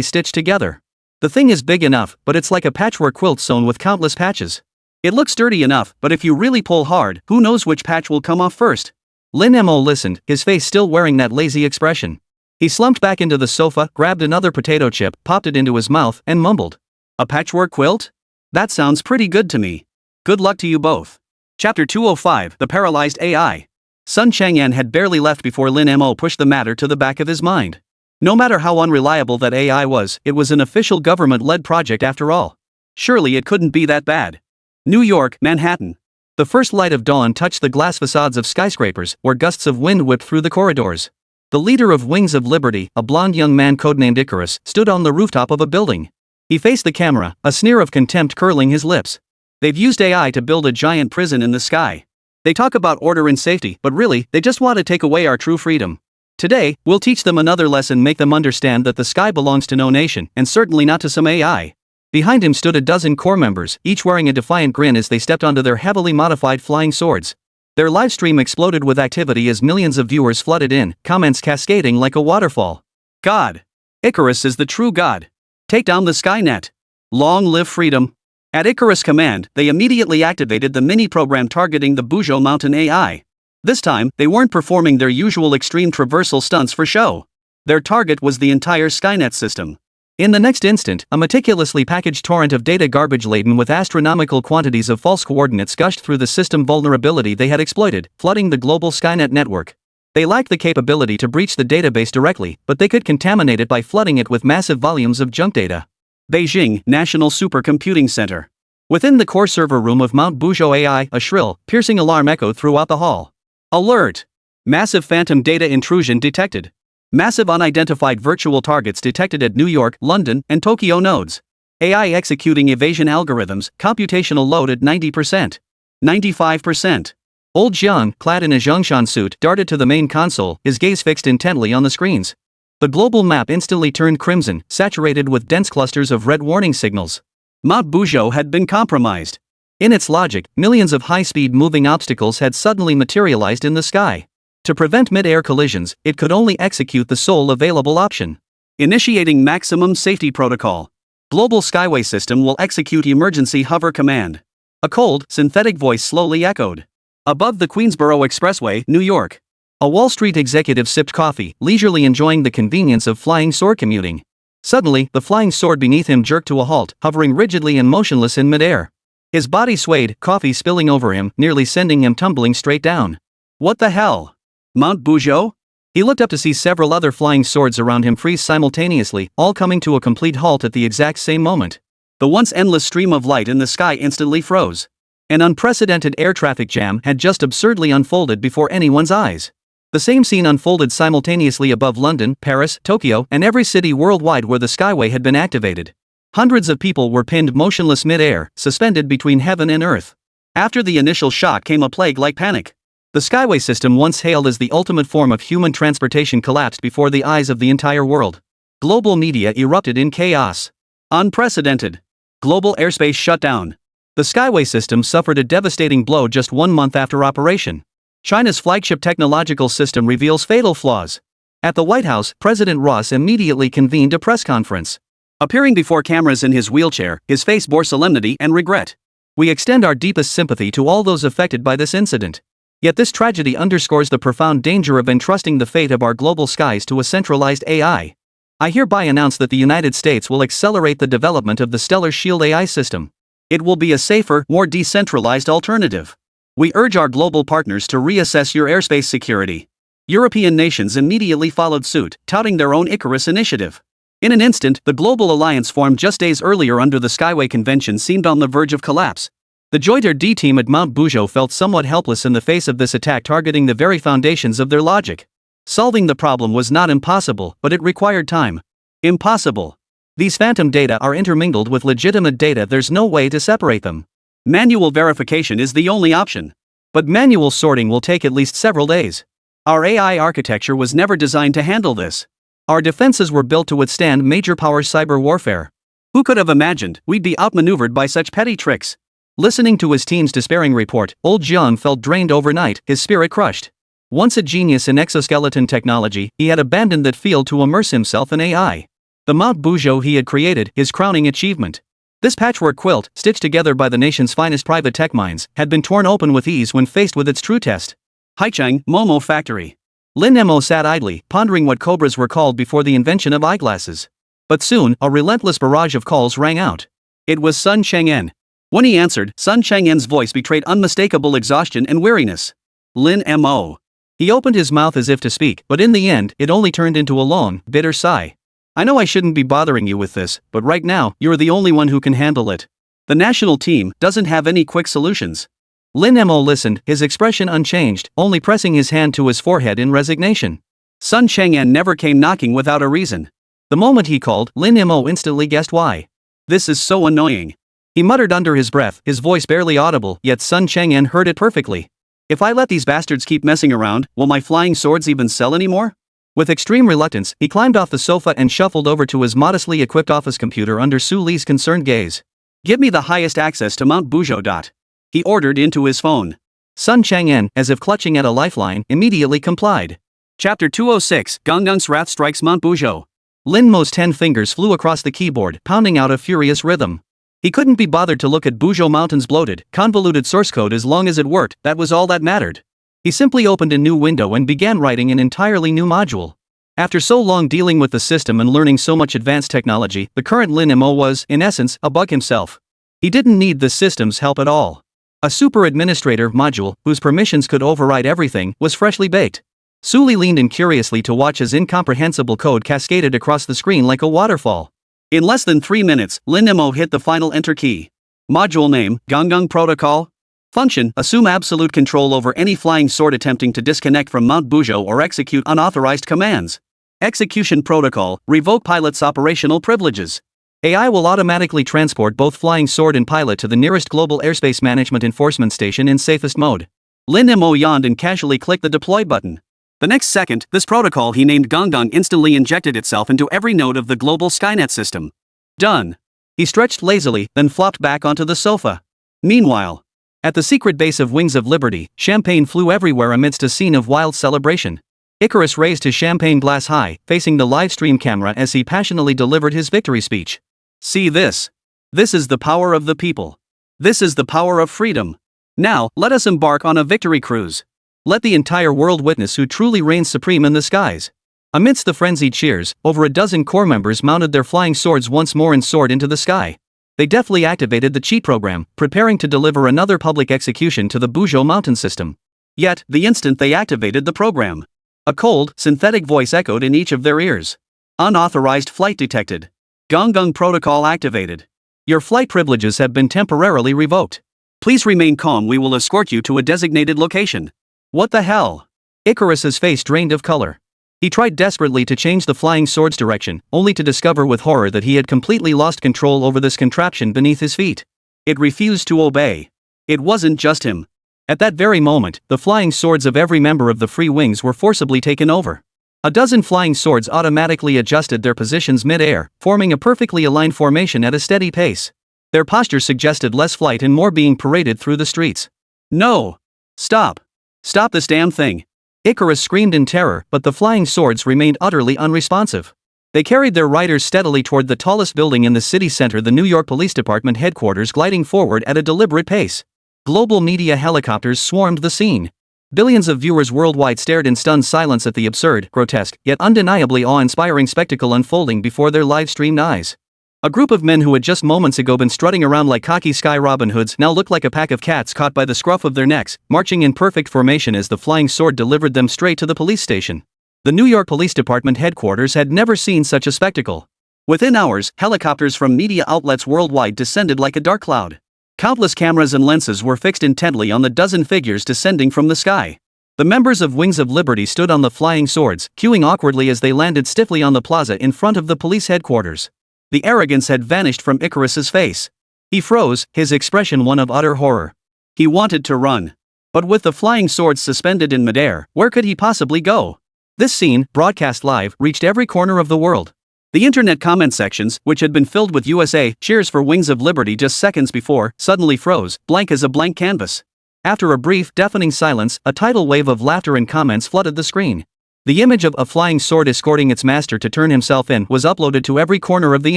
stitched together. The thing is big enough, but it's like a patchwork quilt sewn with countless patches. It looks sturdy enough, but if you really pull hard, who knows which patch will come off first. Lin Mo listened, his face still wearing that lazy expression. He slumped back into the sofa, grabbed another potato chip, popped it into his mouth, and mumbled. A patchwork quilt? That sounds pretty good to me. Good luck to you both. Chapter 205, The Paralyzed AI. Sun Chang'an had barely left before Lin Mo pushed the matter to the back of his mind. No matter how unreliable that AI was, it was an official government-led project after all. Surely it couldn't be that bad. New York, Manhattan. The first light of dawn touched the glass facades of skyscrapers, where gusts of wind whipped through the corridors. The leader of Wings of Liberty, a blond young man codenamed Icarus, stood on the rooftop of a building. He faced the camera, a sneer of contempt curling his lips. They've used AI to build a giant prison in the sky. They talk about order and safety, but really, they just want to take away our true freedom. Today, we'll teach them another lesson, make them understand that the sky belongs to no nation, and certainly not to some AI. Behind him stood a dozen core members, each wearing a defiant grin as they stepped onto their heavily modified flying swords. Their live stream exploded with activity as millions of viewers flooded in, comments cascading like a waterfall. God! Icarus is the true god. Take down the Skynet. Long live freedom. At Icarus' command, they immediately activated the mini-program targeting the Buzhou Mountain AI. This time, they weren't performing their usual extreme traversal stunts for show. Their target was the entire Skynet system. In the next instant, a meticulously packaged torrent of data garbage laden with astronomical quantities of false coordinates gushed through the system vulnerability they had exploited, flooding the global Skynet network. They lacked the capability to breach the database directly, but they could contaminate it by flooding it with massive volumes of junk data. Beijing, National Supercomputing Center. Within the core server room of Mount Buzhou AI, a shrill, piercing alarm echoed throughout the hall. Alert! Massive phantom data intrusion detected. Massive unidentified virtual targets detected at New York, London, and Tokyo nodes. AI executing evasion algorithms, computational load at 90%. 95%. Old Jiang, clad in a Zhongshan suit, darted to the main console, his gaze fixed intently on the screens. The global map instantly turned crimson, saturated with dense clusters of red warning signals. Mount Buzhou had been compromised. In its logic, millions of high-speed moving obstacles had suddenly materialized in the sky. To prevent mid-air collisions, it could only execute the sole available option. Initiating maximum safety protocol. Global Skyway System will execute emergency hover command. A cold, synthetic voice slowly echoed. Above the Queensboro Expressway, New York. A Wall Street executive sipped coffee, leisurely enjoying the convenience of flying sword commuting. Suddenly, the flying sword beneath him jerked to a halt, hovering rigidly and motionless in midair. His body swayed, coffee spilling over him, nearly sending him tumbling straight down. What the hell? Mount Buzhou? He looked up to see several other flying swords around him freeze simultaneously, all coming to a complete halt at the exact same moment. The once endless stream of light in the sky instantly froze. An unprecedented air traffic jam had just absurdly unfolded before anyone's eyes. The same scene unfolded simultaneously above London, Paris, Tokyo, and every city worldwide where the Skyway had been activated. Hundreds of people were pinned motionless mid-air, suspended between heaven and earth. After the initial shock came a plague-like panic. The Skyway system, once hailed as the ultimate form of human transportation, collapsed before the eyes of the entire world. Global media erupted in chaos. Unprecedented. Global airspace shut down. The Skyway system suffered a devastating blow just 1 month after operation. China's flagship technological system reveals fatal flaws. At the White House, President Ross immediately convened a press conference. Appearing before cameras in his wheelchair, his face bore solemnity and regret. We extend our deepest sympathy to all those affected by this incident. Yet this tragedy underscores the profound danger of entrusting the fate of our global skies to a centralized AI. I hereby announce that the United States will accelerate the development of the Stellar Shield AI system. It will be a safer, more decentralized alternative. We urge our global partners to reassess your airspace security. European nations immediately followed suit, touting their own Icarus initiative. In an instant, the global alliance formed just days earlier under the Skyway Convention seemed on the verge of collapse. The Joiter D team at Mount Buzhou felt somewhat helpless in the face of this attack targeting the very foundations of their logic. Solving the problem was not impossible, but it required time. Impossible. These phantom data are intermingled with legitimate data, there's no way to separate them. Manual verification is the only option. But manual sorting will take at least several days. Our AI architecture was never designed to handle this. Our defenses were built to withstand major power cyber warfare. Who could have imagined we'd be outmaneuvered by such petty tricks? Listening to his team's despairing report, old Jiang felt drained overnight, his spirit crushed. Once a genius in exoskeleton technology, he had abandoned that field to immerse himself in AI. The Mount Buzhou he had created, his crowning achievement. This patchwork quilt, stitched together by the nation's finest private tech minds, had been torn open with ease when faced with its true test. Haichang, Momo Factory. Lin Mo sat idly, pondering what cobras were called before the invention of eyeglasses. But soon, a relentless barrage of calls rang out. It was Sun Chang'en. When he answered, Sun Chang'en's voice betrayed unmistakable exhaustion and weariness. Lin Mo. He opened his mouth as if to speak, but in the end, it only turned into a long, bitter sigh. I know I shouldn't be bothering you with this, but right now, you're the only one who can handle it. The national team doesn't have any quick solutions. Lin Mo listened, his expression unchanged, only pressing his hand to his forehead in resignation. Sun Chang'en never came knocking without a reason. The moment he called, Lin Mo instantly guessed why. This is so annoying. He muttered under his breath, his voice barely audible, yet Sun Chang'en heard it perfectly. If I let these bastards keep messing around, will my flying swords even sell anymore? With extreme reluctance, he climbed off the sofa and shuffled over to his modestly equipped office computer under Su Li's concerned gaze. Give me the highest access to Mount Bujo. He ordered into his phone. Sun Chang'en, as if clutching at a lifeline, immediately complied. Chapter 206, Ganggang's Wrath Strikes Mount Bujo. Lin Mo's 10 fingers flew across the keyboard, pounding out a furious rhythm. He couldn't be bothered to look at Bujo Mountain's bloated, convoluted source code as long as it worked, that was all that mattered. He simply opened a new window and began writing an entirely new module. After so long dealing with the system and learning so much advanced technology, the current Lin Mo was, in essence, a bug himself. He didn't need the system's help at all. A super administrator module, whose permissions could override everything, was freshly baked. Su Li leaned in curiously to watch as incomprehensible code cascaded across the screen like a waterfall. In less than 3 minutes, Lin Mo hit the final enter key. Module name, Ganggang Protocol. Function, assume absolute control over any flying sword attempting to disconnect from Mount Bujo or execute unauthorized commands. Execution protocol, revoke pilot's operational privileges. AI will automatically transport both flying sword and pilot to the nearest global airspace management enforcement station in safest mode. Lin Mo yawned and casually clicked the deploy button. The next second, this protocol he named Ganggang instantly injected itself into every node of the global Skynet system. Done. He stretched lazily, then flopped back onto the sofa. Meanwhile, at the secret base of Wings of Liberty, champagne flew everywhere amidst a scene of wild celebration. Icarus raised his champagne glass high, facing the livestream camera as he passionately delivered his victory speech. See this. This is the power of the people. This is the power of freedom. Now, let us embark on a victory cruise. Let the entire world witness who truly reigns supreme in the skies. Amidst the frenzied cheers, over a dozen corps members mounted their flying swords once more and soared into the sky. They deftly activated the cheat program, preparing to deliver another public execution to the Bujo Mountain system. Yet, the instant they activated the program, a cold, synthetic voice echoed in each of their ears. Unauthorized flight detected. Ganggang protocol activated. Your flight privileges have been temporarily revoked. Please remain calm, we will escort you to a designated location. What the hell? Icarus's face drained of color. He tried desperately to change the flying sword's direction, only to discover with horror that he had completely lost control over this contraption beneath his feet. It refused to obey. It wasn't just him. At that very moment, the flying swords of every member of the Free Wings were forcibly taken over. A dozen flying swords automatically adjusted their positions mid-air, forming a perfectly aligned formation at a steady pace. Their posture suggested less flight and more being paraded through the streets. No! Stop! Stop this damn thing! Icarus screamed in terror, but the flying swords remained utterly unresponsive. They carried their riders steadily toward the tallest building in the city center, the New York Police Department headquarters, gliding forward at a deliberate pace. Global media helicopters swarmed the scene. Billions of viewers worldwide stared in stunned silence at the absurd, grotesque, yet undeniably awe-inspiring spectacle unfolding before their live-streamed eyes. A group of men who had just moments ago been strutting around like cocky sky Robin Hoods now looked like a pack of cats caught by the scruff of their necks, marching in perfect formation as the flying sword delivered them straight to the police station. The New York Police Department headquarters had never seen such a spectacle. Within hours, helicopters from media outlets worldwide descended like a dark cloud. Countless cameras and lenses were fixed intently on the dozen figures descending from the sky. The members of Wings of Liberty stood on the flying swords, queuing awkwardly as they landed stiffly on the plaza in front of the police headquarters. The arrogance had vanished from Icarus's face. He froze, his expression one of utter horror. He wanted to run. But with the flying swords suspended in midair, where could he possibly go? This scene, broadcast live, reached every corner of the world. The internet comment sections, which had been filled with USA cheers for Wings of Liberty just seconds before, suddenly froze, blank as a blank canvas. After a brief, deafening silence, a tidal wave of laughter and comments flooded the screen. The image of a flying sword escorting its master to turn himself in was uploaded to every corner of the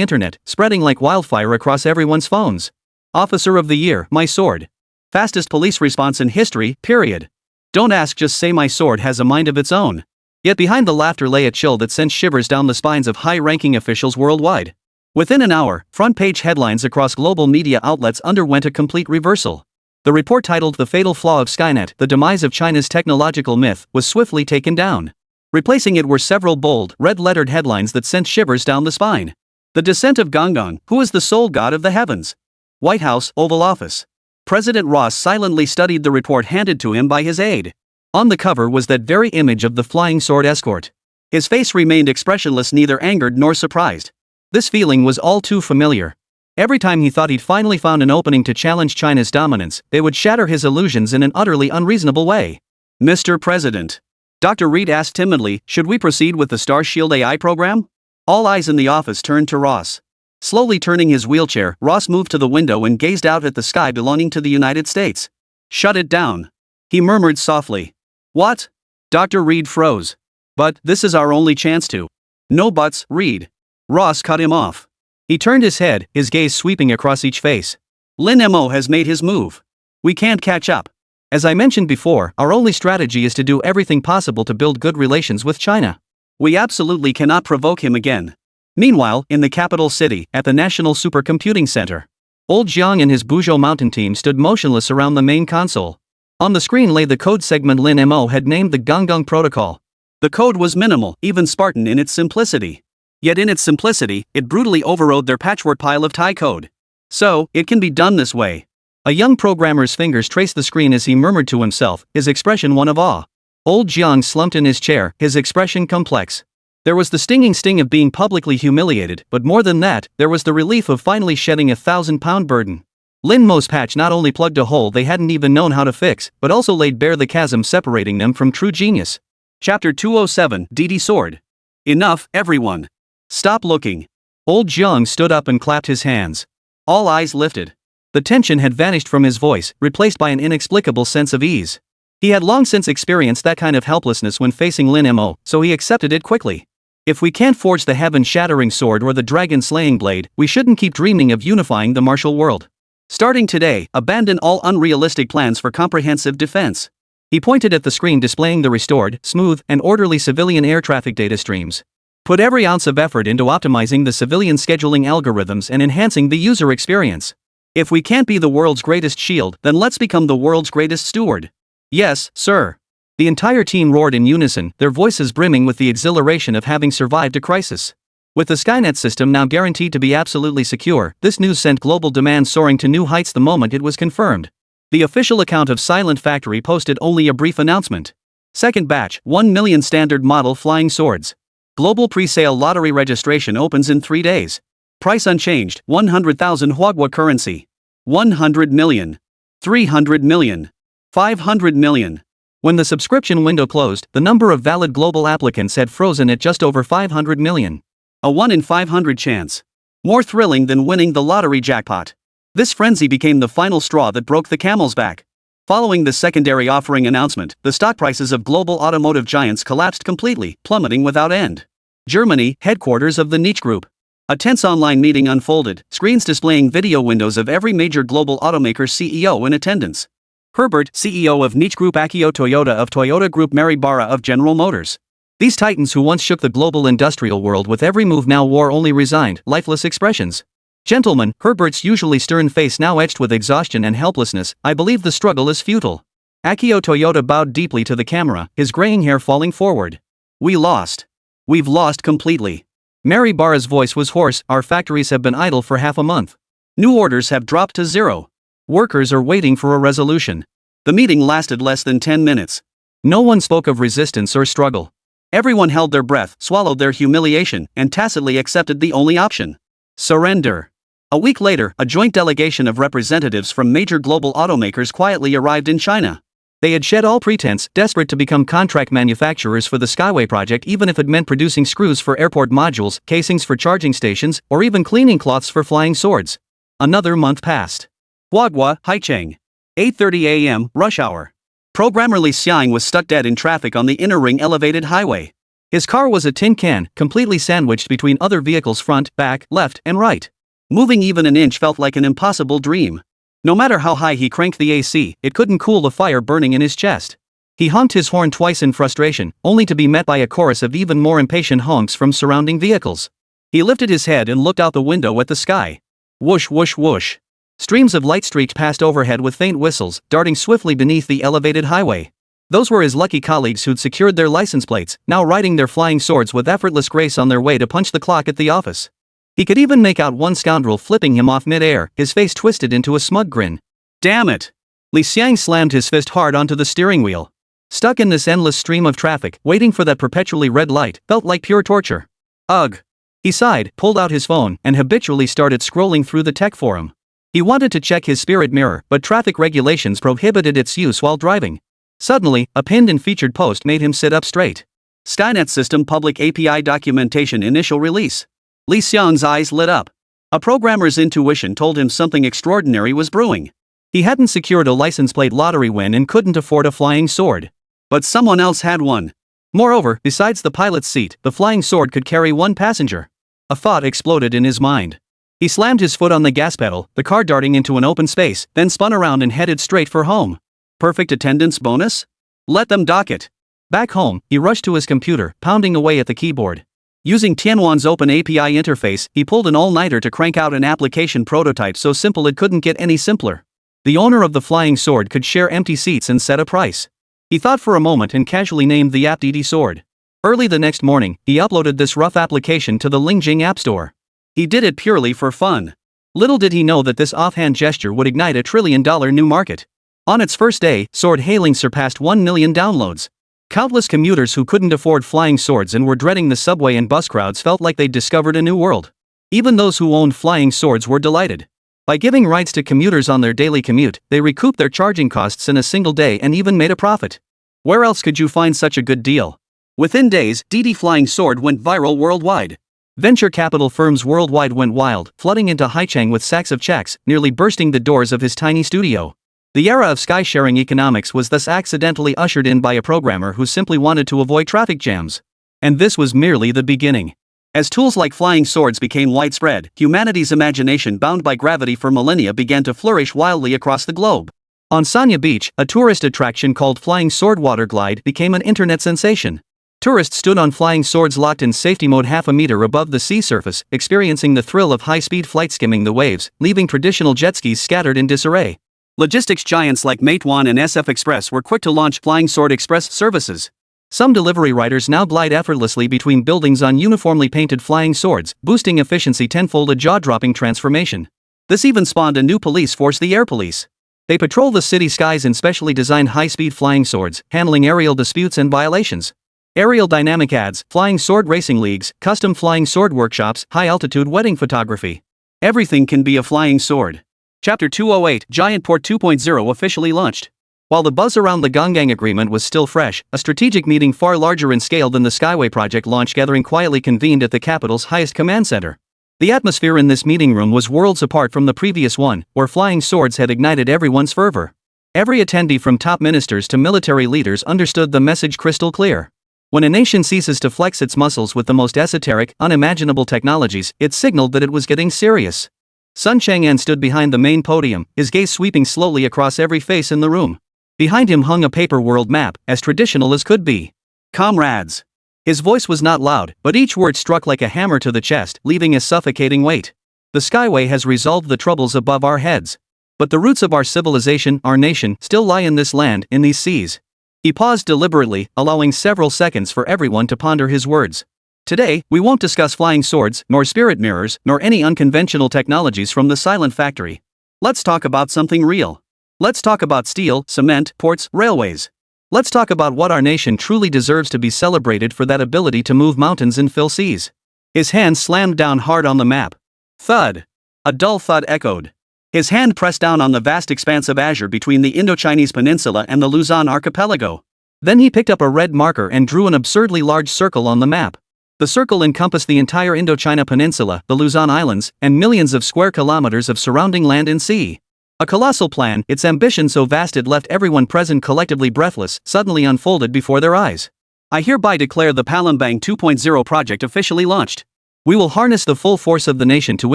internet, spreading like wildfire across everyone's phones. Officer of the Year, my sword. Fastest police response in history, period. Don't ask, just say my sword has a mind of its own. Yet behind the laughter lay a chill that sent shivers down the spines of high-ranking officials worldwide. Within an hour, front-page headlines across global media outlets underwent a complete reversal. The report titled The Fatal Flaw of Skynet, The Demise of China's Technological Myth, was swiftly taken down. Replacing it were several bold, red-lettered headlines that sent shivers down the spine. The Descent of Gangang, who is the sole god of the heavens? White House, Oval Office. President Ross silently studied the report handed to him by his aide. On the cover was that very image of the flying sword escort. His face remained expressionless, neither angered nor surprised. This feeling was all too familiar. Every time he thought he'd finally found an opening to challenge China's dominance, they would shatter his illusions in an utterly unreasonable way. Mr. President. Dr. Reed asked timidly, should we proceed with the Starshield AI program? All eyes in the office turned to Ross. Slowly turning his wheelchair, Ross moved to the window and gazed out at the sky belonging to the United States. Shut it down. He murmured softly. What? Dr. Reed froze. But this is our only chance to. No buts, Reed. Ross cut him off. He turned his head, his gaze sweeping across each face. Lin Mo has made his move. We can't catch up. As I mentioned before, our only strategy is to do everything possible to build good relations with China. We absolutely cannot provoke him again. Meanwhile, in the capital city, at the National Supercomputing Center, Old Jiang and his Buzhou mountain team stood motionless around the main console. On the screen lay the code segment Lin Mo had named the Gangang Protocol. The code was minimal, even Spartan in its simplicity. Yet in its simplicity, it brutally overrode their patchwork pile of Thai code. So, it can be done this way. A young programmer's fingers traced the screen as he murmured to himself, his expression one of awe. Old Jiang slumped in his chair, his expression complex. There was the stinging sting of being publicly humiliated, but more than that, there was the relief of finally shedding a 1,000-pound burden. Lin Mo's patch not only plugged a hole they hadn't even known how to fix, but also laid bare the chasm separating them from true genius. Chapter 207, DD Sword. Enough, everyone. Stop looking. Old Jiang stood up and clapped his hands. All eyes lifted. The tension had vanished from his voice, replaced by an inexplicable sense of ease. He had long since experienced that kind of helplessness when facing Lin Mo, so he accepted it quickly. If we can't forge the heaven-shattering sword or the dragon-slaying blade, we shouldn't keep dreaming of unifying the martial world. Starting today, abandon all unrealistic plans for comprehensive defense. He pointed at the screen displaying the restored, smooth, and orderly civilian air traffic data streams. Put every ounce of effort into optimizing the civilian scheduling algorithms and enhancing the user experience. If we can't be the world's greatest shield, then let's become the world's greatest steward. Yes, sir. The entire team roared in unison, their voices brimming with the exhilaration of having survived a crisis. With the Skynet system now guaranteed to be absolutely secure, this news sent global demand soaring to new heights the moment it was confirmed. The official account of Silent Factory posted only a brief announcement. Second batch, 1 million standard model flying swords. Global pre-sale lottery registration opens in 3 days. Price unchanged, 100,000 Huagua currency. 100 million. 300 million. 500 million. When the subscription window closed, the number of valid global applicants had frozen at just over 500 million. A 1 in 500 chance. More thrilling than winning the lottery jackpot. This frenzy became the final straw that broke the camel's back. Following the secondary offering announcement, the stock prices of global automotive giants collapsed completely, plummeting without end. Germany, headquarters of the Niche Group. A tense online meeting unfolded, screens displaying video windows of every major global automaker CEO in attendance. Herbert, CEO of Niche Group, Akio Toyoda of Toyota Group, Mary Barra of General Motors. These titans who once shook the global industrial world with every move now wore only resigned, lifeless expressions. Gentlemen, Herbert's usually stern face now etched with exhaustion and helplessness, I believe the struggle is futile. Akio Toyoda bowed deeply to the camera, his graying hair falling forward. We lost. We've lost completely. Mary Barra's voice was hoarse, our factories have been idle for half a month. New orders have dropped to zero. Workers are waiting for a resolution. The meeting lasted less than 10 minutes. No one spoke of resistance or struggle. Everyone held their breath, swallowed their humiliation, and tacitly accepted the only option. Surrender. A week later, a joint delegation of representatives from major global automakers quietly arrived in China. They had shed all pretense, desperate to become contract manufacturers for the Skyway project, even if it meant producing screws for airport modules, casings for charging stations, or even cleaning cloths for flying swords. Another month passed. Huagua, Haicheng. 8:30 a.m., rush hour. Programmer Li Xiang was stuck dead in traffic on the inner ring elevated highway. His car was a tin can, completely sandwiched between other vehicles front, back, left, and right. Moving even an inch felt like an impossible dream. No matter how high he cranked the AC, it couldn't cool the fire burning in his chest. He honked his horn twice in frustration, only to be met by a chorus of even more impatient honks from surrounding vehicles. He lifted his head and looked out the window at the sky. Whoosh whoosh whoosh. Streams of light streaked past overhead with faint whistles, darting swiftly beneath the elevated highway. Those were his lucky colleagues who'd secured their license plates, now riding their flying swords with effortless grace on their way to punch the clock at the office. He could even make out one scoundrel flipping him off mid-air, his face twisted into a smug grin. Damn it! Li Xiang slammed his fist hard onto the steering wheel. Stuck in this endless stream of traffic, waiting for that perpetually red light, felt like pure torture. Ugh. He sighed, pulled out his phone, and habitually started scrolling through the tech forum. He wanted to check his spirit mirror, but traffic regulations prohibited its use while driving. Suddenly, a pinned and featured post made him sit up straight. Skynet System Public API Documentation Initial Release. Li Xiang's eyes lit up. A programmer's intuition told him something extraordinary was brewing. He hadn't secured a license plate lottery win and couldn't afford a flying sword. But someone else had one. Moreover, besides the pilot's seat, the flying sword could carry one passenger. A thought exploded in his mind. He slammed his foot on the gas pedal, the car darting into an open space, then spun around and headed straight for home. Perfect attendance bonus? Let them dock it. Back home, he rushed to his computer, pounding away at the keyboard. Using Tianwan's open API interface, he pulled an all-nighter to crank out an application prototype so simple it couldn't get any simpler. The owner of the flying sword could share empty seats and set a price. He thought for a moment and casually named the app DD Sword. Early the next morning, he uploaded this rough application to the Lingjing App Store. He did it purely for fun. Little did he know that this offhand gesture would ignite a $1 trillion new market. On its first day, sword hailing surpassed 1 million downloads. Countless commuters who couldn't afford flying swords and were dreading the subway and bus crowds felt like they'd discovered a new world. Even those who owned flying swords were delighted. By giving rides to commuters on their daily commute, they recouped their charging costs in a single day and even made a profit. Where else could you find such a good deal? Within days, DD Flying Sword went viral worldwide. Venture capital firms worldwide went wild, flooding into Haicheng with sacks of checks, nearly bursting the doors of his tiny studio. The era of sky-sharing economics was thus accidentally ushered in by a programmer who simply wanted to avoid traffic jams. And this was merely the beginning. As tools like flying swords became widespread, humanity's imagination bound by gravity for millennia began to flourish wildly across the globe. On Sanya Beach, a tourist attraction called Flying Sword Water Glide became an internet sensation. Tourists stood on flying swords locked in safety mode half a meter above the sea surface, experiencing the thrill of high-speed flight skimming the waves, leaving traditional jet skis scattered in disarray. Logistics giants like Meituan and SF Express were quick to launch Flying Sword Express services. Some delivery riders now glide effortlessly between buildings on uniformly painted flying swords, boosting efficiency tenfold, a jaw-dropping transformation. This even spawned a new police force, the Air Police. They patrol the city skies in specially designed high-speed flying swords, handling aerial disputes and violations. Aerial dynamic ads, flying sword racing leagues, custom flying sword workshops, high-altitude wedding photography. Everything can be a flying sword. Chapter 208, Giant Port 2.0 officially launched. While the buzz around the Gonggang Agreement was still fresh, a strategic meeting far larger in scale than the Skyway project launch gathering quietly convened at the capital's highest command center. The atmosphere in this meeting room was worlds apart from the previous one, where flying swords had ignited everyone's fervor. Every attendee from top ministers to military leaders understood the message crystal clear. When a nation ceases to flex its muscles with the most esoteric, unimaginable technologies, it signaled that it was getting serious. Sun Chang'an stood behind the main podium, his gaze sweeping slowly across every face in the room. Behind him hung a paper world map, as traditional as could be. Comrades. His voice was not loud, but each word struck like a hammer to the chest, leaving a suffocating weight. The Skyway has resolved the troubles above our heads. But the roots of our civilization, our nation, still lie in this land, in these seas. He paused deliberately, allowing several seconds for everyone to ponder his words. Today, we won't discuss flying swords, nor spirit mirrors, nor any unconventional technologies from the silent factory. Let's talk about something real. Let's talk about steel, cement, ports, railways. Let's talk about what our nation truly deserves to be celebrated for, that ability to move mountains and fill seas. His hand slammed down hard on the map. Thud. A dull thud echoed. His hand pressed down on the vast expanse of azure between the Indochinese peninsula and the Luzon archipelago. Then he picked up a red marker and drew an absurdly large circle on the map. The circle encompassed the entire Indochina Peninsula, the Luzon Islands, and millions of square kilometers of surrounding land and sea. A colossal plan, its ambition so vast it left everyone present collectively breathless, suddenly unfolded before their eyes. I hereby declare the Palembang 2.0 project officially launched. We will harness the full force of the nation to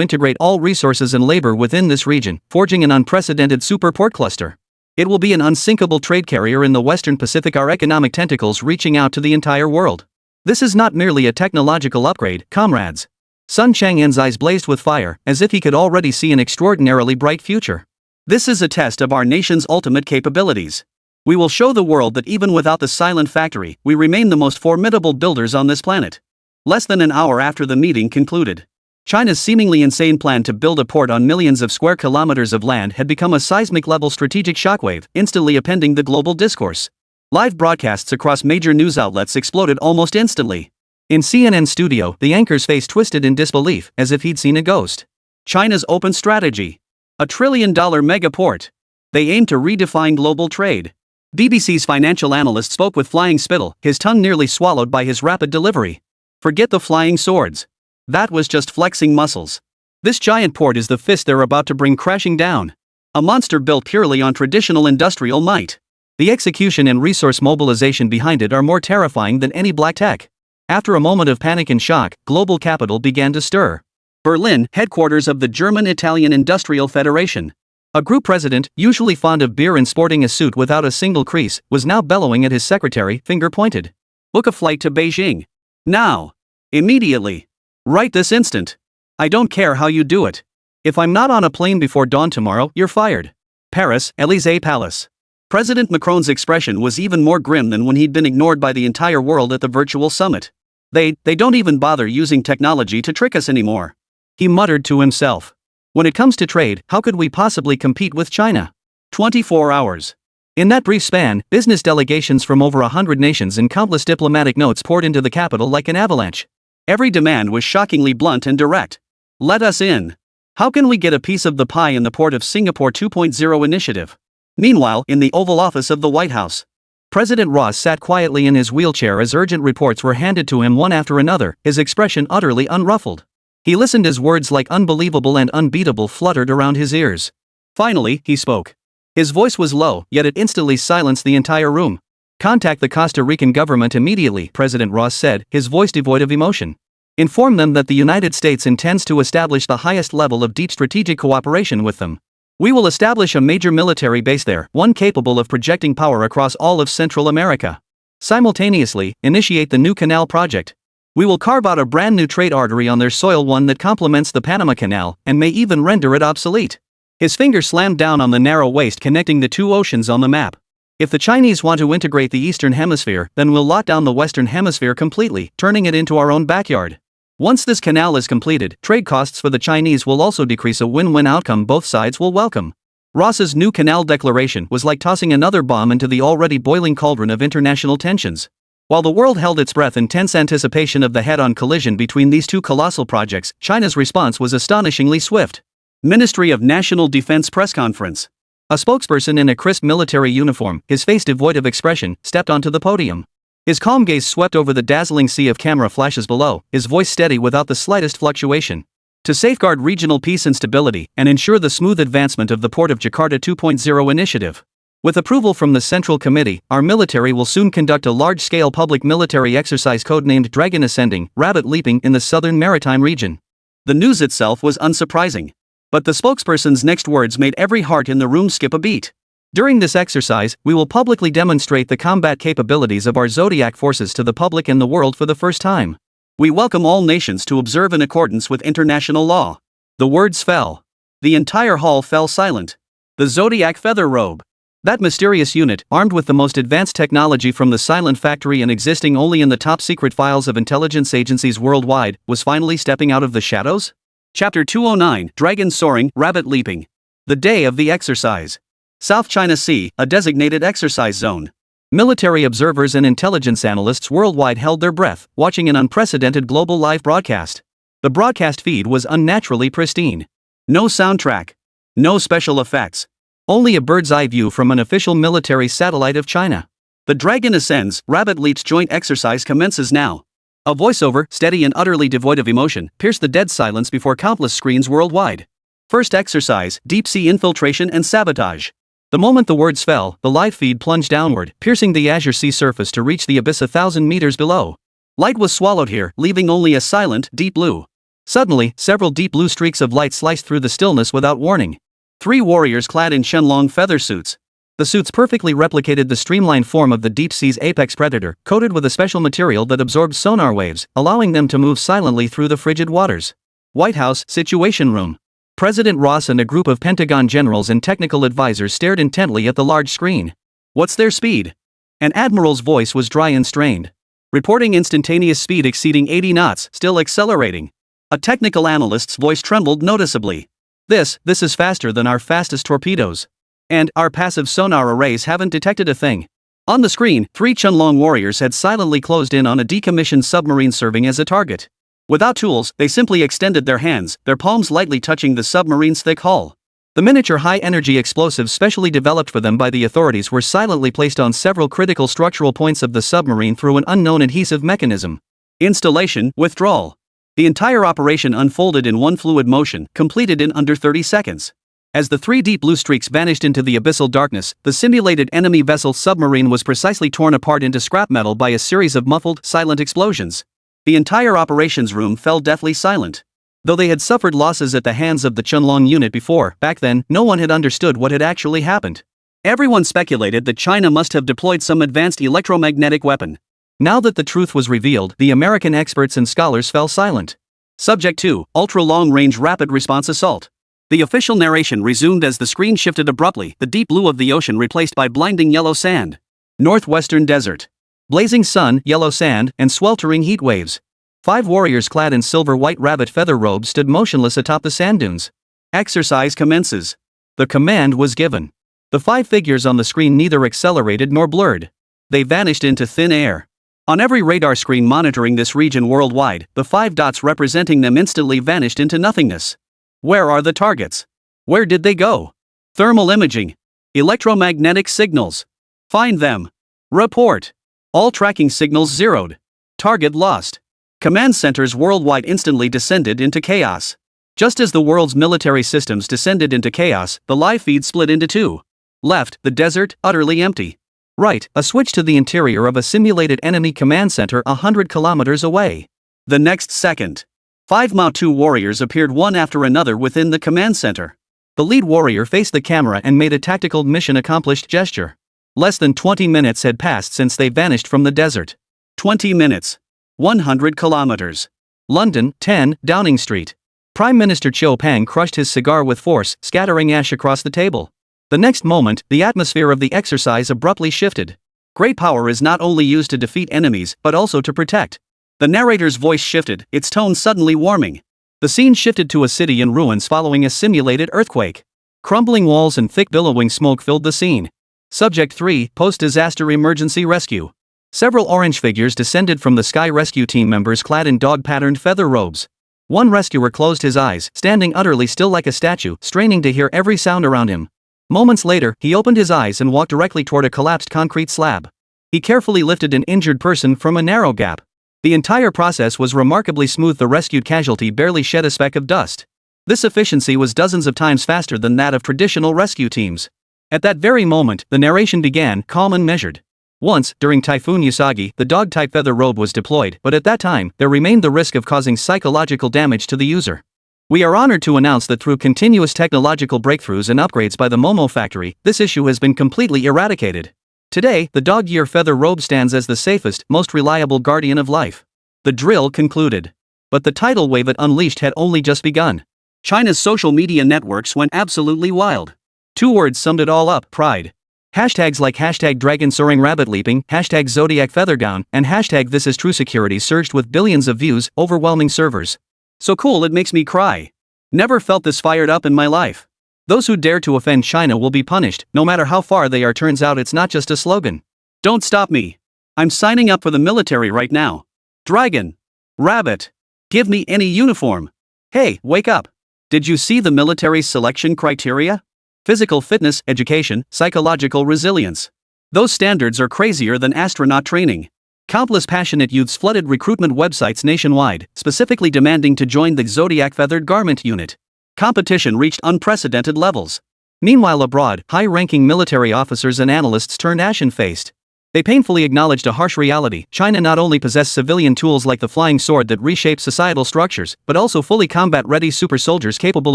integrate all resources and labor within this region, forging an unprecedented super port cluster. It will be an unsinkable trade carrier in the Western Pacific, our economic tentacles reaching out to the entire world. This is not merely a technological upgrade, comrades. Sun Chang'an's eyes blazed with fire, as if he could already see an extraordinarily bright future. This is a test of our nation's ultimate capabilities. We will show the world that even without the silent factory, we remain the most formidable builders on this planet. Less than an hour after the meeting concluded, China's seemingly insane plan to build a port on millions of square kilometers of land had become a seismic-level strategic shockwave, instantly upending the global discourse. Live broadcasts across major news outlets exploded almost instantly. In CNN's studio, the anchor's face twisted in disbelief, as if he'd seen a ghost. China's open strategy. $1 trillion mega port. They aim to redefine global trade. BBC's financial analyst spoke with flying spittle, his tongue nearly swallowed by his rapid delivery. Forget the flying swords. That was just flexing muscles. This giant port is the fist they're about to bring crashing down. A monster built purely on traditional industrial might. The execution and resource mobilization behind it are more terrifying than any black tech. After a moment of panic and shock, global capital began to stir. Berlin, headquarters of the German-Italian Industrial Federation. A group president, usually fond of beer and sporting a suit without a single crease, was now bellowing at his secretary, finger pointed. Book a flight to Beijing. Now. Immediately. Right this instant. I don't care how you do it. If I'm not on a plane before dawn tomorrow, you're fired. Paris, Élysée Palace. President Macron's expression was even more grim than when he'd been ignored by the entire world at the virtual summit. They don't even bother using technology to trick us anymore. He muttered to himself. When it comes to trade, how could we possibly compete with China? 24 hours. In that brief span, business delegations from over 100 nations and countless diplomatic notes poured into the capital like an avalanche. Every demand was shockingly blunt and direct. Let us in. How can we get a piece of the pie in the Port of Singapore 2.0 initiative? Meanwhile, in the Oval Office of the White House, President Ross sat quietly in his wheelchair as urgent reports were handed to him one after another, his expression utterly unruffled. He listened as words like unbelievable and unbeatable fluttered around his ears. Finally, he spoke. His voice was low, yet it instantly silenced the entire room. Contact the Costa Rican government immediately, President Ross said, his voice devoid of emotion. Inform them that the United States intends to establish the highest level of deep strategic cooperation with them. We will establish a major military base there, one capable of projecting power across all of Central America. Simultaneously, initiate the new canal project. We will carve out a brand new trade artery on their soil, one that complements the Panama Canal, and may even render it obsolete. His finger slammed down on the narrow waist connecting the two oceans on the map. If the Chinese want to integrate the Eastern Hemisphere, then we'll lock down the Western Hemisphere completely, turning it into our own backyard. Once this canal is completed, trade costs for the Chinese will also decrease, a win-win outcome both sides will welcome. Ross's new canal declaration was like tossing another bomb into the already boiling cauldron of international tensions. While the world held its breath in tense anticipation of the head-on collision between these two colossal projects, China's response was astonishingly swift. Ministry of National Defense press conference. A spokesperson in a crisp military uniform, his face devoid of expression, stepped onto the podium. His calm gaze swept over the dazzling sea of camera flashes below, his voice steady without the slightest fluctuation. To safeguard regional peace and stability, and ensure the smooth advancement of the Port of Jakarta 2.0 initiative. With approval from the Central Committee, our military will soon conduct a large-scale public military exercise codenamed Dragon Ascending, Rabbit Leaping in the southern maritime region. The news itself was unsurprising. But the spokesperson's next words made every heart in the room skip a beat. During this exercise, we will publicly demonstrate the combat capabilities of our Zodiac forces to the public and the world for the first time. We welcome all nations to observe in accordance with international law. The words fell. The entire hall fell silent. The Zodiac feather robe. That mysterious unit, armed with the most advanced technology from the silent factory and existing only in the top secret files of intelligence agencies worldwide, was finally stepping out of the shadows? Chapter 209, Dragon Soaring, Rabbit Leaping. The day of the exercise. South China Sea, a designated exercise zone. Military observers and intelligence analysts worldwide held their breath, watching an unprecedented global live broadcast. The broadcast feed was unnaturally pristine. No soundtrack. No special effects. Only a bird's-eye view from an official military satellite of China. The Dragon Ascends, Rabbit Leaps joint exercise commences now. A voiceover, steady and utterly devoid of emotion, pierced the dead silence before countless screens worldwide. First exercise, deep-sea infiltration and sabotage. The moment the words fell, the live feed plunged downward, piercing the azure sea surface to reach the abyss 1,000 meters below. Light was swallowed here, leaving only a silent, deep blue. Suddenly, several deep blue streaks of light sliced through the stillness without warning. 3 warriors clad in Shenlong feather suits. The suits perfectly replicated the streamlined form of the deep sea's apex predator, coated with a special material that absorbed sonar waves, allowing them to move silently through the frigid waters. White House Situation Room. President Ross and a group of Pentagon generals and technical advisors stared intently at the large screen. What's their speed? An admiral's voice was dry and strained. Reporting instantaneous speed exceeding 80 knots, still accelerating. A technical analyst's voice trembled noticeably. This is faster than our fastest torpedoes. And our passive sonar arrays haven't detected a thing. On the screen, 3 Chunlong warriors had silently closed in on a decommissioned submarine serving as a target. Without tools, they simply extended their hands, their palms lightly touching the submarine's thick hull. The miniature high-energy explosives specially developed for them by the authorities were silently placed on several critical structural points of the submarine through an unknown adhesive mechanism. Installation, withdrawal. The entire operation unfolded in one fluid motion, completed in under 30 seconds. As the 3 deep blue streaks vanished into the abyssal darkness, the simulated enemy vessel submarine was precisely torn apart into scrap metal by a series of muffled, silent explosions. The entire operations room fell deathly silent. Though they had suffered losses at the hands of the Chunlong unit before, back then, no one had understood what had actually happened. Everyone speculated that China must have deployed some advanced electromagnetic weapon. Now that the truth was revealed, the American experts and scholars fell silent. Subject 2, Ultra-Long-Range Rapid Response Assault. The official narration resumed as the screen shifted abruptly, the deep blue of the ocean replaced by blinding yellow sand. Northwestern desert. Blazing sun, yellow sand, and sweltering heat waves. 5 warriors clad in silver-white rabbit feather robes stood motionless atop the sand dunes. Exercise commences. The command was given. The 5 figures on the screen neither accelerated nor blurred. They vanished into thin air. On every radar screen monitoring this region worldwide, the 5 dots representing them instantly vanished into nothingness. Where are the targets? Where did they go? Thermal imaging. Electromagnetic signals. Find them. Report. All tracking signals zeroed. Target lost. Command centers worldwide instantly descended into chaos. Just as the world's military systems descended into chaos, the live feed split into 2. Left, the desert, utterly empty. Right, a switch to the interior of a simulated enemy command center 100 kilometers away. The next second, 5 Mao 2 warriors appeared one after another within the command center. The lead warrior faced the camera and made a tactical mission accomplished gesture. Less than 20 minutes had passed since they vanished from the desert. 20 minutes. 100 kilometers. London, 10, Downing Street. Prime Minister Chiu Pang crushed his cigar with force, scattering ash across the table. The next moment, the atmosphere of the exercise abruptly shifted. Great power is not only used to defeat enemies, but also to protect. The narrator's voice shifted, its tone suddenly warming. The scene shifted to a city in ruins following a simulated earthquake. Crumbling walls and thick billowing smoke filled the scene. Subject 3, Post-Disaster Emergency Rescue. Several orange figures descended from the Sky Rescue team members clad in dog-patterned feather robes. One rescuer closed his eyes, standing utterly still like a statue, straining to hear every sound around him. Moments later, he opened his eyes and walked directly toward a collapsed concrete slab. He carefully lifted an injured person from a narrow gap. The entire process was remarkably smooth. The rescued casualty barely shed a speck of dust. This efficiency was dozens of times faster than that of traditional rescue teams. At that very moment, the narration began, calm and measured. Once, during Typhoon Usagi, the dog-type feather robe was deployed, but at that time, there remained the risk of causing psychological damage to the user. We are honored to announce that through continuous technological breakthroughs and upgrades by the Momo factory, this issue has been completely eradicated. Today, the dog-ear feather robe stands as the safest, most reliable guardian of life. The drill concluded. But the tidal wave it unleashed had only just begun. China's social media networks went absolutely wild. 2 words summed it all up: pride. Hashtags like hashtag dragon soaring rabbit leaping, hashtag zodiac feather gown, and hashtag this is true security surged with billions of views, overwhelming servers. So cool it makes me cry. Never felt this fired up in my life. Those who dare to offend China will be punished, no matter how far they are. Turns out it's not just a slogan. Don't stop me. I'm signing up for the military right now. Dragon. Rabbit. Give me any uniform. Hey, wake up. Did you see the military's selection criteria? Physical fitness, education, psychological resilience. Those standards are crazier than astronaut training. Countless passionate youths flooded recruitment websites nationwide, specifically demanding to join the Zodiac Feathered Garment Unit. Competition reached unprecedented levels. Meanwhile abroad, high-ranking military officers and analysts turned ashen-faced. They painfully acknowledged a harsh reality: China not only possessed civilian tools like the flying sword that reshape societal structures, but also fully combat-ready super soldiers capable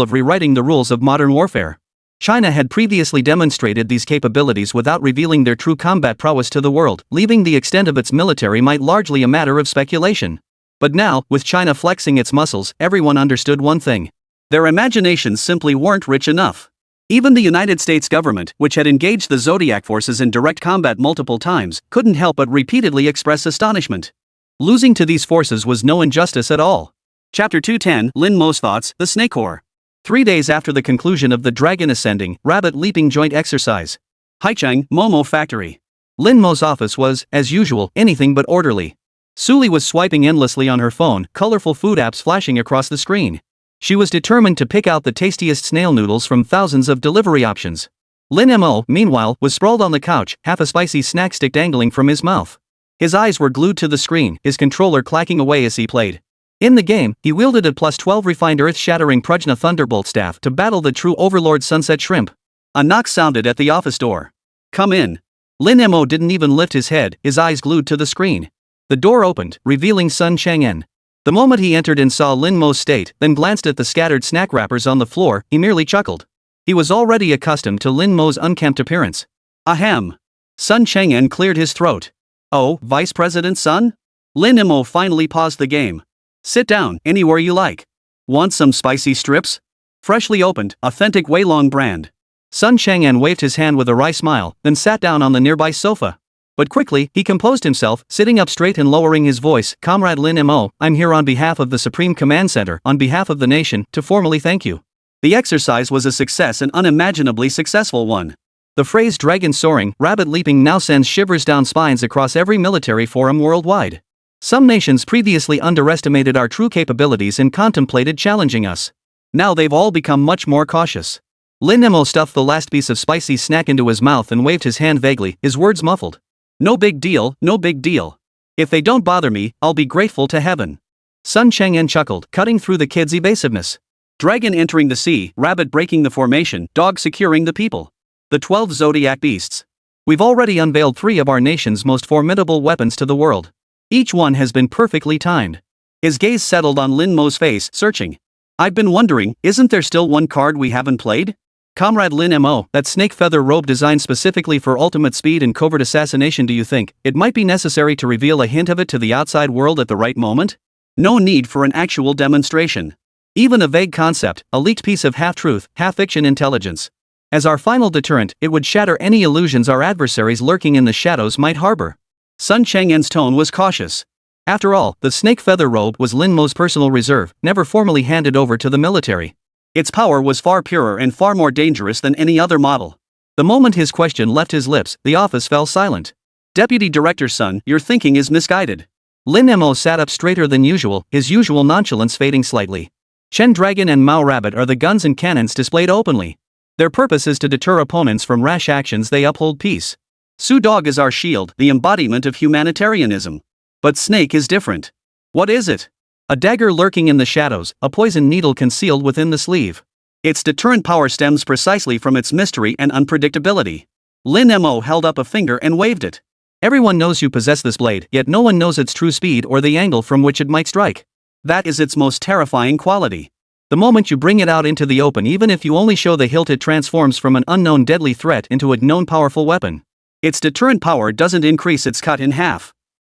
of rewriting the rules of modern warfare. China had previously demonstrated these capabilities without revealing their true combat prowess to the world, leaving the extent of its military might largely a matter of speculation. But now, with China flexing its muscles, everyone understood one thing: their imaginations simply weren't rich enough. Even the United States government, which had engaged the Zodiac forces in direct combat multiple times, couldn't help but repeatedly express astonishment. Losing to these forces was no injustice at all. Chapter 210, Lin Mo's Thoughts, The Snake Core. 3 days after the conclusion of the Dragon Ascending, Rabbit Leaping joint exercise. Haicheng, Momo Factory. Lin Mo's office was, as usual, anything but orderly. Suli was swiping endlessly on her phone, colorful food apps flashing across the screen. She was determined to pick out the tastiest snail noodles from thousands of delivery options. Lin Mo, meanwhile, was sprawled on the couch, half a spicy snack stick dangling from his mouth. His eyes were glued to the screen, his controller clacking away as he played. In the game, he wielded a +12 refined earth-shattering Prajna Thunderbolt staff to battle the true overlord Sunset Shrimp. A knock sounded at the office door. "Come in." Lin Mo didn't even lift his head, his eyes glued to the screen. The door opened, revealing Sun Chang'en. The moment he entered and saw Lin Mo's state, then glanced at the scattered snack wrappers on the floor, he merely chuckled. He was already accustomed to Lin Mo's unkempt appearance. Ahem. Sun Chang'en cleared his throat. "Oh, Vice President Sun?" Lin Mo finally paused the game. "Sit down, anywhere you like. Want some spicy strips? Freshly opened, authentic Weilong brand." Sun Chang'en waved his hand with a wry smile, then sat down on the nearby sofa. But quickly, he composed himself, sitting up straight and lowering his voice. "Comrade Lin Mo, I'm here on behalf of the Supreme Command Center, on behalf of the nation, to formally thank you." The exercise was a success, an unimaginably successful one. The phrase "dragon soaring, rabbit leaping" now sends shivers down spines across every military forum worldwide. Some nations previously underestimated our true capabilities and contemplated challenging us. Now they've all become much more cautious. Lin Mo stuffed the last piece of spicy snack into his mouth and waved his hand vaguely, his words muffled. "No big deal, no big deal. If they don't bother me, I'll be grateful to heaven." Sun Chang'en chuckled, cutting through the kid's evasiveness. Dragon entering the sea, rabbit breaking the formation, dog securing the people. The 12 zodiac beasts. We've already unveiled 3 of our nation's most formidable weapons to the world. Each one has been perfectly timed. His gaze settled on Lin Mo's face, searching. "I've been wondering, isn't there still one card we haven't played? Comrade Lin Mo, that snake feather robe designed specifically for ultimate speed and covert assassination. Do you think it might be necessary to reveal a hint of it to the outside world at the right moment? No need for an actual demonstration. Even a vague concept, a leaked piece of half-truth, half-fiction intelligence. As our final deterrent, it would shatter any illusions our adversaries lurking in the shadows might harbor." Sun Chang'en's tone was cautious. After all, the snake feather robe was Lin Mo's personal reserve, never formally handed over to the military. Its power was far purer and far more dangerous than any other model. The moment his question left his lips, the office fell silent. "Deputy Director Sun, your thinking is misguided." Lin Mo sat up straighter than usual, his usual nonchalance fading slightly. Chen Dragon and Mao Rabbit are the guns and cannons displayed openly. Their purpose is to deter opponents from rash actions. They uphold peace. Su Dog is our shield, the embodiment of humanitarianism. But Snake is different. What is it? A dagger lurking in the shadows, a poison needle concealed within the sleeve. Its deterrent power stems precisely from its mystery and unpredictability. Lin Mo held up a finger and waved it. "Everyone knows you possess this blade, yet no one knows its true speed or the angle from which it might strike. That is its most terrifying quality. The moment you bring it out into the open, even if you only show the hilt, it transforms from an unknown deadly threat into a known powerful weapon. Its deterrent power doesn't increase, it's cut in half.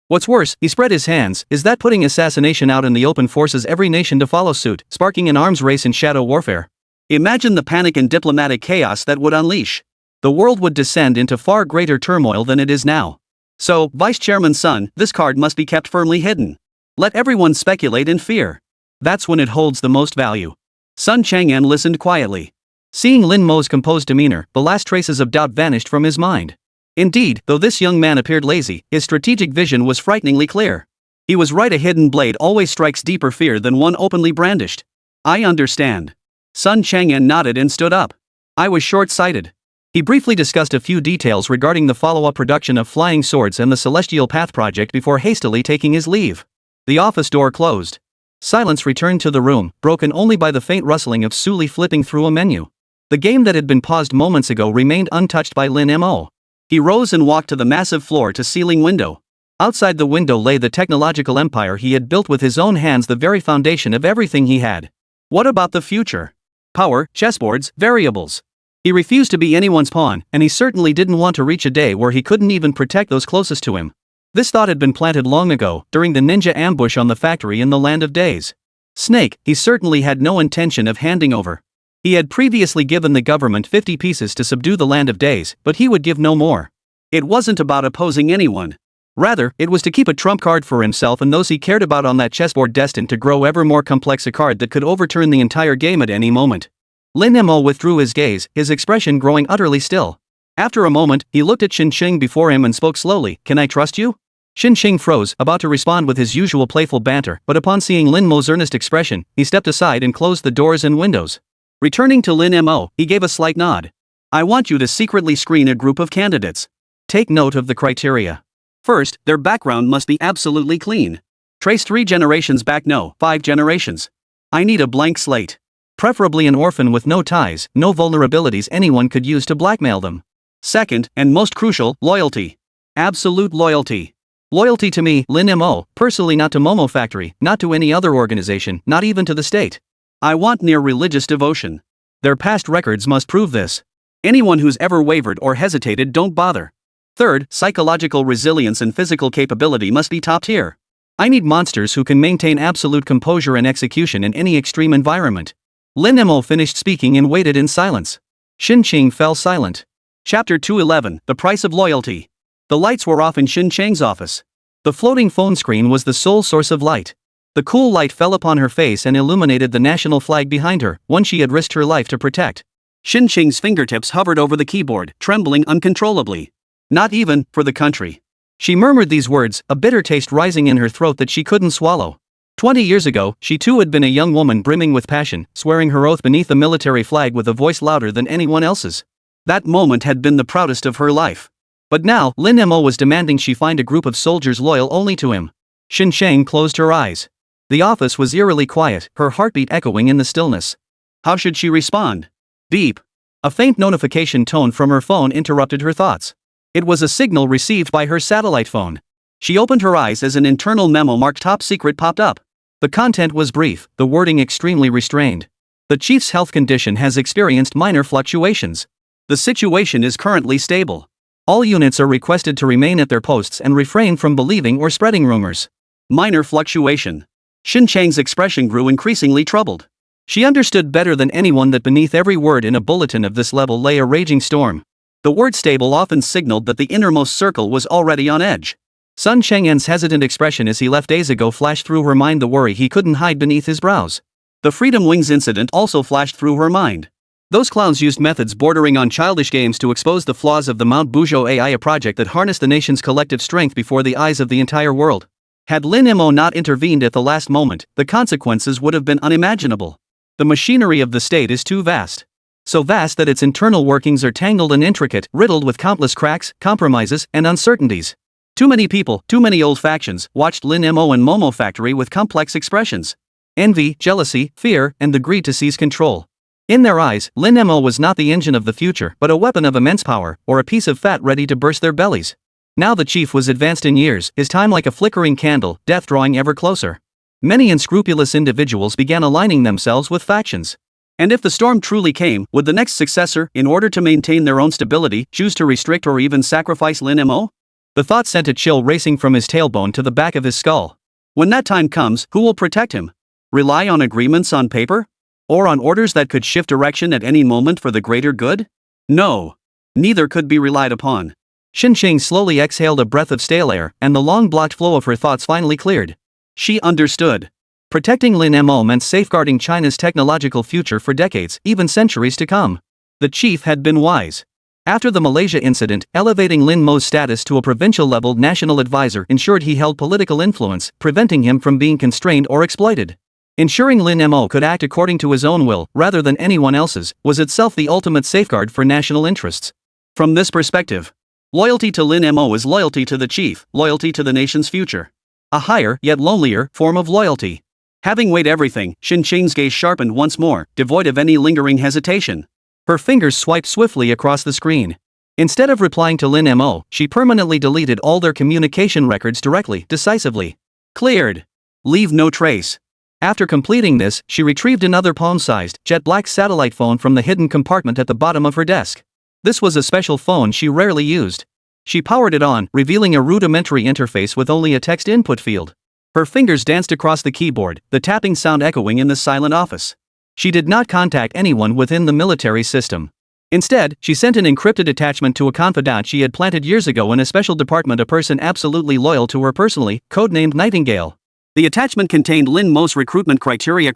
What's worse," he spread his hands, "is that putting assassination out in the open forces every nation to follow suit, sparking an arms race in shadow warfare. Imagine the panic and diplomatic chaos that would unleash. The world would descend into far greater turmoil than it is now. So, Vice Chairman Sun, this card must be kept firmly hidden. Let everyone speculate in fear. That's when it holds the most value." Sun Chang'en listened quietly. Seeing Lin Mo's composed demeanor, the last traces of doubt vanished from his mind. Indeed, though this young man appeared lazy, his strategic vision was frighteningly clear. He was right: a hidden blade always strikes deeper fear than one openly brandished. "I understand." Sun Chang'en nodded and stood up. "I was short-sighted." He briefly discussed a few details regarding the follow-up production of Flying Swords and the Celestial Path project before hastily taking his leave. The office door closed. Silence returned to the room, broken only by the faint rustling of Suli flipping through a menu. The game that had been paused moments ago remained untouched by Lin Mo. He rose and walked to the massive floor-to-ceiling window. Outside the window lay the technological empire he had built with his own hands, the very foundation of everything he had. What about the future? Power, chessboards, variables. He refused to be anyone's pawn, and he certainly didn't want to reach a day where he couldn't even protect those closest to him. This thought had been planted long ago, during the ninja ambush on the factory in the Land of Days. Snake, he certainly had no intention of handing over. He had previously given the government 50 pieces to subdue the Land of Days, but he would give no more. It wasn't about opposing anyone. Rather, it was to keep a trump card for himself and those he cared about on that chessboard, destined to grow ever more complex, a card that could overturn the entire game at any moment. Lin Mo withdrew his gaze, his expression growing utterly still. After a moment, he looked at Xin before him and spoke slowly. "Can I trust you?" Xin froze, about to respond with his usual playful banter, but upon seeing Lin Mo's earnest expression, he stepped aside and closed the doors and windows. Returning to Lin Mo, he gave a slight nod. "I want you to secretly screen a group of candidates. Take note of the criteria. First, their background must be absolutely clean. Trace 3 generations back, no, 5 generations. I need a blank slate. Preferably an orphan with no ties, no vulnerabilities anyone could use to blackmail them. Second, and most crucial, loyalty. Absolute loyalty. Loyalty to me, Lin Mo, personally, not to Momo Factory, not to any other organization, not even to the state. I want near religious devotion. Their past records must prove this. Anyone who's ever wavered or hesitated, don't bother. Third, psychological resilience and physical capability must be top tier. I need monsters who can maintain absolute composure and execution in any extreme environment." Lin Mo finished speaking and waited in silence. Xin fell silent. Chapter 211, The Price of Loyalty. The lights were off in Xin office. The floating phone screen was the sole source of light. The cool light fell upon her face and illuminated the national flag behind her, one she had risked her life to protect. Xin fingertips hovered over the keyboard, trembling uncontrollably. "Not even for the country." She murmured these words, a bitter taste rising in her throat that she couldn't swallow. 20 years ago, she too had been a young woman brimming with passion, swearing her oath beneath a military flag with a voice louder than anyone else's. That moment had been the proudest of her life. But now, Lin Mo was demanding she find a group of soldiers loyal only to him. Xin closed her eyes. The office was eerily quiet, her heartbeat echoing in the stillness. How should she respond? Beep. A faint notification tone from her phone interrupted her thoughts. It was a signal received by her satellite phone. She opened her eyes as an internal memo marked Top Secret popped up. The content was brief, the wording extremely restrained. The chief's health condition has experienced minor fluctuations. The situation is currently stable. All units are requested to remain at their posts and refrain from believing or spreading rumors. Minor fluctuation. Xin expression grew increasingly troubled. She understood better than anyone that beneath every word in a bulletin of this level lay a raging storm. The word stable often signaled that the innermost circle was already on edge. Sun Cheng'en's hesitant expression as he left days ago flashed through her mind, the worry he couldn't hide beneath his brows. The Freedom Wings incident also flashed through her mind. Those clowns used methods bordering on childish games to expose the flaws of the Mount Buzhou AI, a project that harnessed the nation's collective strength before the eyes of the entire world. Had Lin Mo not intervened at the last moment, the consequences would have been unimaginable. The machinery of the state is too vast. So vast that its internal workings are tangled and intricate, riddled with countless cracks, compromises, and uncertainties. Too many people, too many old factions, watched Lin Mo and Momo Factory with complex expressions. Envy, jealousy, fear, and the greed to seize control. In their eyes, Lin Mo was not the engine of the future, but a weapon of immense power, or a piece of fat ready to burst their bellies. Now the chief was advanced in years, his time like a flickering candle, death drawing ever closer. Many unscrupulous individuals began aligning themselves with factions. And if the storm truly came, would the next successor, in order to maintain their own stability, choose to restrict or even sacrifice Lin Mo? The thought sent a chill racing from his tailbone to the back of his skull. When that time comes, who will protect him? Rely on agreements on paper? Or on orders that could shift direction at any moment for the greater good? No. Neither could be relied upon. Xin slowly exhaled a breath of stale air, and the long blocked flow of her thoughts finally cleared. She understood. Protecting Lin Mo meant safeguarding China's technological future for decades, even centuries to come. The chief had been wise. After the Malaysia incident, elevating Lin Mo's status to a provincial-level national advisor ensured he held political influence, preventing him from being constrained or exploited. Ensuring Lin Mo could act according to his own will, rather than anyone else's, was itself the ultimate safeguard for national interests. From this perspective, loyalty to Lin Mo is loyalty to the chief, loyalty to the nation's future. A higher, yet lonelier, form of loyalty. Having weighed everything, Xin gaze sharpened once more, devoid of any lingering hesitation. Her fingers swiped swiftly across the screen. Instead of replying to Lin Mo, she permanently deleted all their communication records directly, decisively. Cleared. Leave no trace. After completing this, she retrieved another palm-sized, jet-black satellite phone from the hidden compartment at the bottom of her desk. This was a special phone she rarely used. She powered it on, revealing a rudimentary interface with only a text input field. Her fingers danced across the keyboard, the tapping sound echoing in the silent office. She did not contact anyone within the military system. Instead, she sent an encrypted attachment to a confidant she had planted years ago in a special department, a person absolutely loyal to her personally, codenamed Nightingale. The attachment contained Lin Mo's recruitment criteria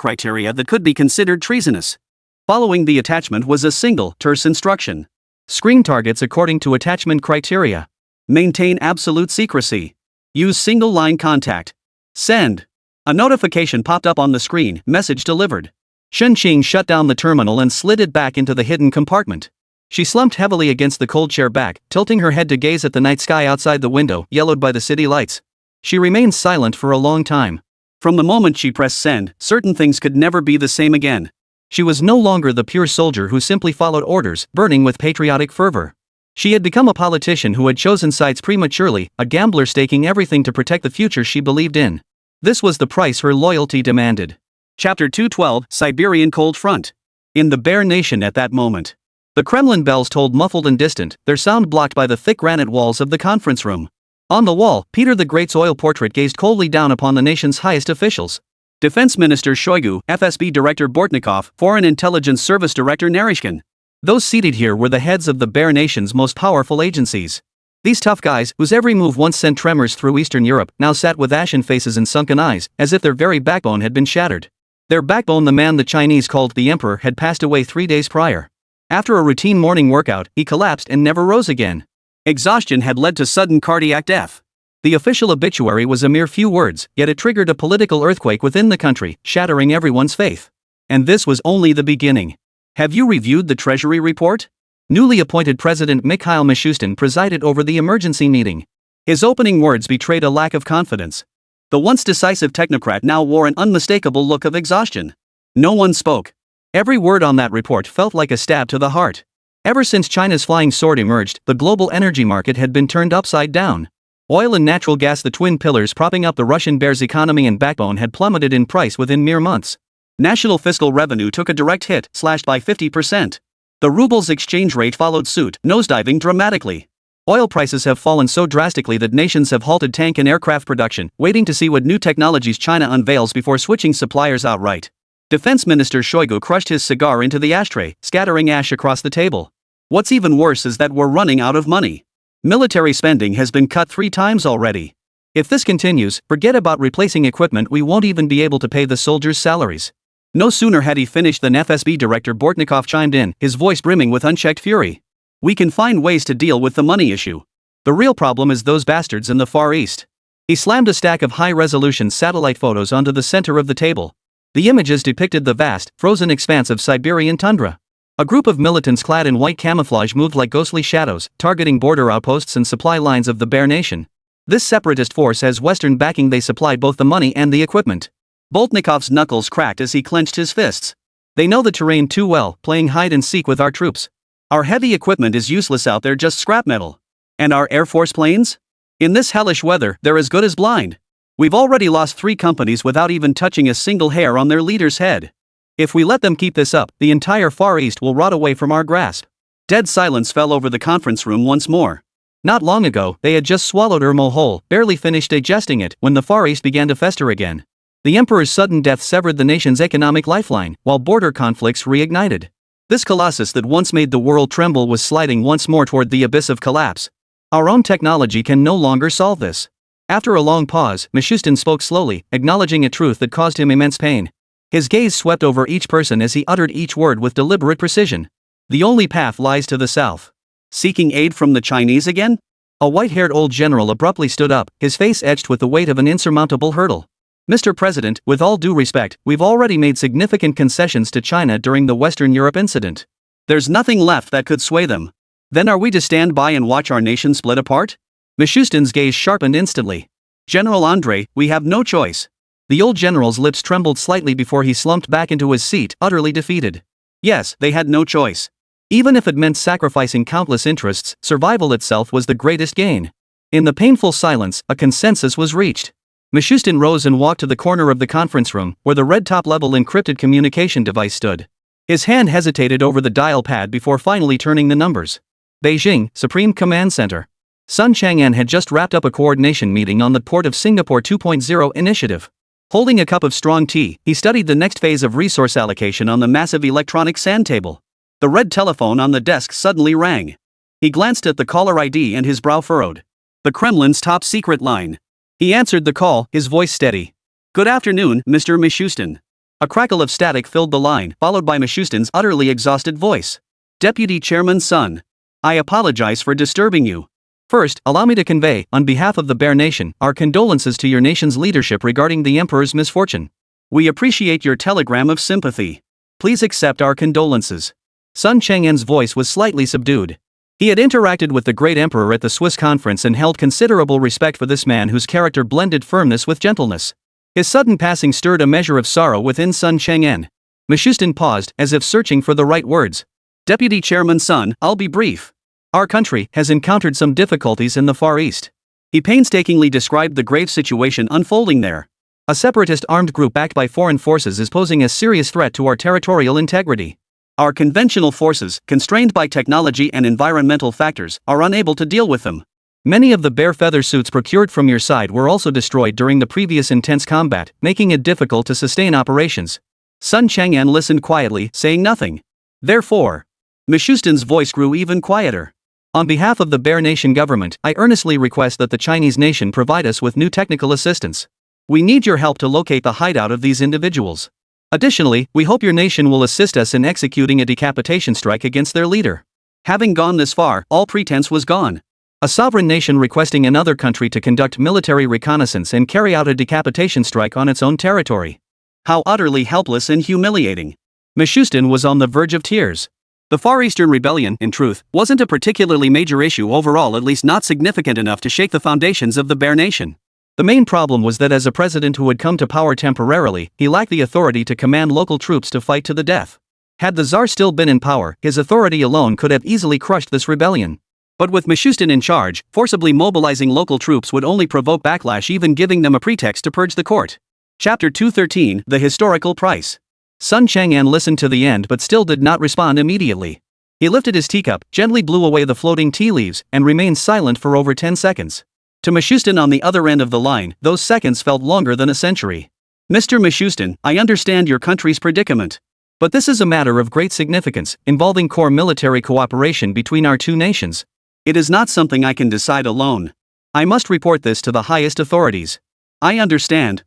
that could be considered treasonous. Following the attachment was a single, terse instruction. Screen targets according to attachment criteria. Maintain absolute secrecy. Use single-line contact. Send. A notification popped up on the screen, message delivered. Shen Qing shut down the terminal and slid it back into the hidden compartment. She slumped heavily against the cold chair back, tilting her head to gaze at the night sky outside the window, yellowed by the city lights. She remained silent for a long time. From the moment she pressed send, certain things could never be the same again. She was no longer the pure soldier who simply followed orders, burning with patriotic fervor. She had become a politician who had chosen sides prematurely, a gambler staking everything to protect the future she believed in. This was the price her loyalty demanded. Chapter 212, Siberian Cold Front. In the Bear Nation at that moment. The Kremlin bells tolled muffled and distant, their sound blocked by the thick granite walls of the conference room. On the wall, Peter the Great's oil portrait gazed coldly down upon the nation's highest officials. Defense Minister Shoigu, FSB Director Bortnikov, Foreign Intelligence Service Director Narishkin. Those seated here were the heads of the Bear Nation's most powerful agencies. These tough guys, whose every move once sent tremors through Eastern Europe, now sat with ashen faces and sunken eyes, as if their very backbone had been shattered. Their backbone, the man the Chinese called the Emperor, had passed away 3 days prior. After a routine morning workout, he collapsed and never rose again. Exhaustion had led to sudden cardiac death. The official obituary was a mere few words, yet it triggered a political earthquake within the country, shattering everyone's faith. And this was only the beginning. Have you reviewed the Treasury report? Newly appointed President Mikhail Mishustin presided over the emergency meeting. His opening words betrayed a lack of confidence. The once decisive technocrat now wore an unmistakable look of exhaustion. No one spoke. Every word on that report felt like a stab to the heart. Ever since China's flying sword emerged, the global energy market had been turned upside down. Oil and natural gas, the twin pillars propping up the Russian bear's economy and backbone, had plummeted in price within mere months. National fiscal revenue took a direct hit, slashed by 50%. The ruble's exchange rate followed suit, nosediving dramatically. Oil prices have fallen so drastically that nations have halted tank and aircraft production, waiting to see what new technologies China unveils before switching suppliers outright. Defense Minister Shoigu crushed his cigar into the ashtray, scattering ash across the table. What's even worse is that we're running out of money. Military spending has been cut 3 times already. If this continues, forget about replacing equipment, we won't even be able to pay the soldiers' salaries. No sooner had he finished than FSB Director Bortnikov chimed in, his voice brimming with unchecked fury. We can find ways to deal with the money issue. The real problem is those bastards in the Far East. He slammed a stack of high-resolution satellite photos onto the center of the table. The images depicted the vast, frozen expanse of Siberian tundra. A group of militants clad in white camouflage moved like ghostly shadows, targeting border outposts and supply lines of the Bear Nation. This separatist force has Western backing. They supplied both the money and the equipment. Boltnikov's knuckles cracked as he clenched his fists. They know the terrain too well, playing hide and seek with our troops. Our heavy equipment is useless out there, just scrap metal. And our Air Force planes? In this hellish weather, they're as good as blind. We've already lost 3 companies without even touching a single hair on their leader's head. If we let them keep this up, the entire Far East will rot away from our grasp. Dead silence fell over the conference room once more. Not long ago, they had just swallowed Irmo whole, barely finished digesting it, when the Far East began to fester again. The Emperor's sudden death severed the nation's economic lifeline, while border conflicts reignited. This colossus that once made the world tremble was sliding once more toward the abyss of collapse. Our own technology can no longer solve this. After a long pause, Mishustin spoke slowly, acknowledging a truth that caused him immense pain. His gaze swept over each person as he uttered each word with deliberate precision. The only path lies to the south. Seeking aid from the Chinese again? A white-haired old general abruptly stood up, his face etched with the weight of an insurmountable hurdle. Mr. President, with all due respect, we've already made significant concessions to China during the Western Europe incident. There's nothing left that could sway them. Then are we to stand by and watch our nation split apart? Mishustin's gaze sharpened instantly. General Andrei, we have no choice. The old general's lips trembled slightly before he slumped back into his seat, utterly defeated. Yes, they had no choice. Even if it meant sacrificing countless interests, survival itself was the greatest gain. In the painful silence, a consensus was reached. Mishustin rose and walked to the corner of the conference room, where the red top-level encrypted communication device stood. His hand hesitated over the dial pad before finally turning the numbers. Beijing, Supreme Command Center. Sun Chang'an had just wrapped up a coordination meeting on the Port of Singapore 2.0 initiative. Holding a cup of strong tea, he studied the next phase of resource allocation on the massive electronic sand table. The red telephone on the desk suddenly rang. He glanced at the caller ID and his brow furrowed. The Kremlin's top-secret line. He answered the call, his voice steady. "Good afternoon, Mr. Mishustin." A crackle of static filled the line, followed by Mishustin's utterly exhausted voice. "Deputy Chairman Sun. I apologize for disturbing you. First, allow me to convey, on behalf of the Bear Nation, our condolences to your nation's leadership regarding the Emperor's misfortune. We appreciate your telegram of sympathy. Please accept our condolences." Sun Chang'an's voice was slightly subdued. He had interacted with the great emperor at the Swiss conference and held considerable respect for this man whose character blended firmness with gentleness. His sudden passing stirred a measure of sorrow within Sun Chang'an. Mishustin paused, as if searching for the right words. "Deputy Chairman Sun, I'll be brief. Our country has encountered some difficulties in the Far East." He painstakingly described the grave situation unfolding there. "A separatist armed group backed by foreign forces is posing a serious threat to our territorial integrity. Our conventional forces, constrained by technology and environmental factors, are unable to deal with them. Many of the bear feather suits procured from your side were also destroyed during the previous intense combat, making it difficult to sustain operations." Sun Chang'an listened quietly, saying nothing. "Therefore," Mishustin's voice grew even quieter. "On behalf of the Bear Nation government, I earnestly request that the Chinese nation provide us with new technical assistance. We need your help to locate the hideout of these individuals. Additionally, we hope your nation will assist us in executing a decapitation strike against their leader." Having gone this far, all pretense was gone. A sovereign nation requesting another country to conduct military reconnaissance and carry out a decapitation strike on its own territory. How utterly helpless and humiliating. Mishustin was on the verge of tears. The Far Eastern Rebellion, in truth, wasn't a particularly major issue overall, at least not significant enough to shake the foundations of the Bear Nation. The main problem was that as a president who had come to power temporarily, he lacked the authority to command local troops to fight to the death. Had the Tsar still been in power, his authority alone could have easily crushed this rebellion. But with Mishustin in charge, forcibly mobilizing local troops would only provoke backlash, even giving them a pretext to purge the court. Chapter 213, The Historical Price. Sun Chang'an listened to the end but still did not respond immediately. He lifted his teacup, gently blew away the floating tea leaves, and remained silent for over 10 seconds. To Mishustin on the other end of the line, those seconds felt longer than a century. "Mr. Mishustin, I understand your country's predicament. But this is a matter of great significance, involving core military cooperation between our two nations. It is not something I can decide alone. I must report this to the highest authorities." I understand.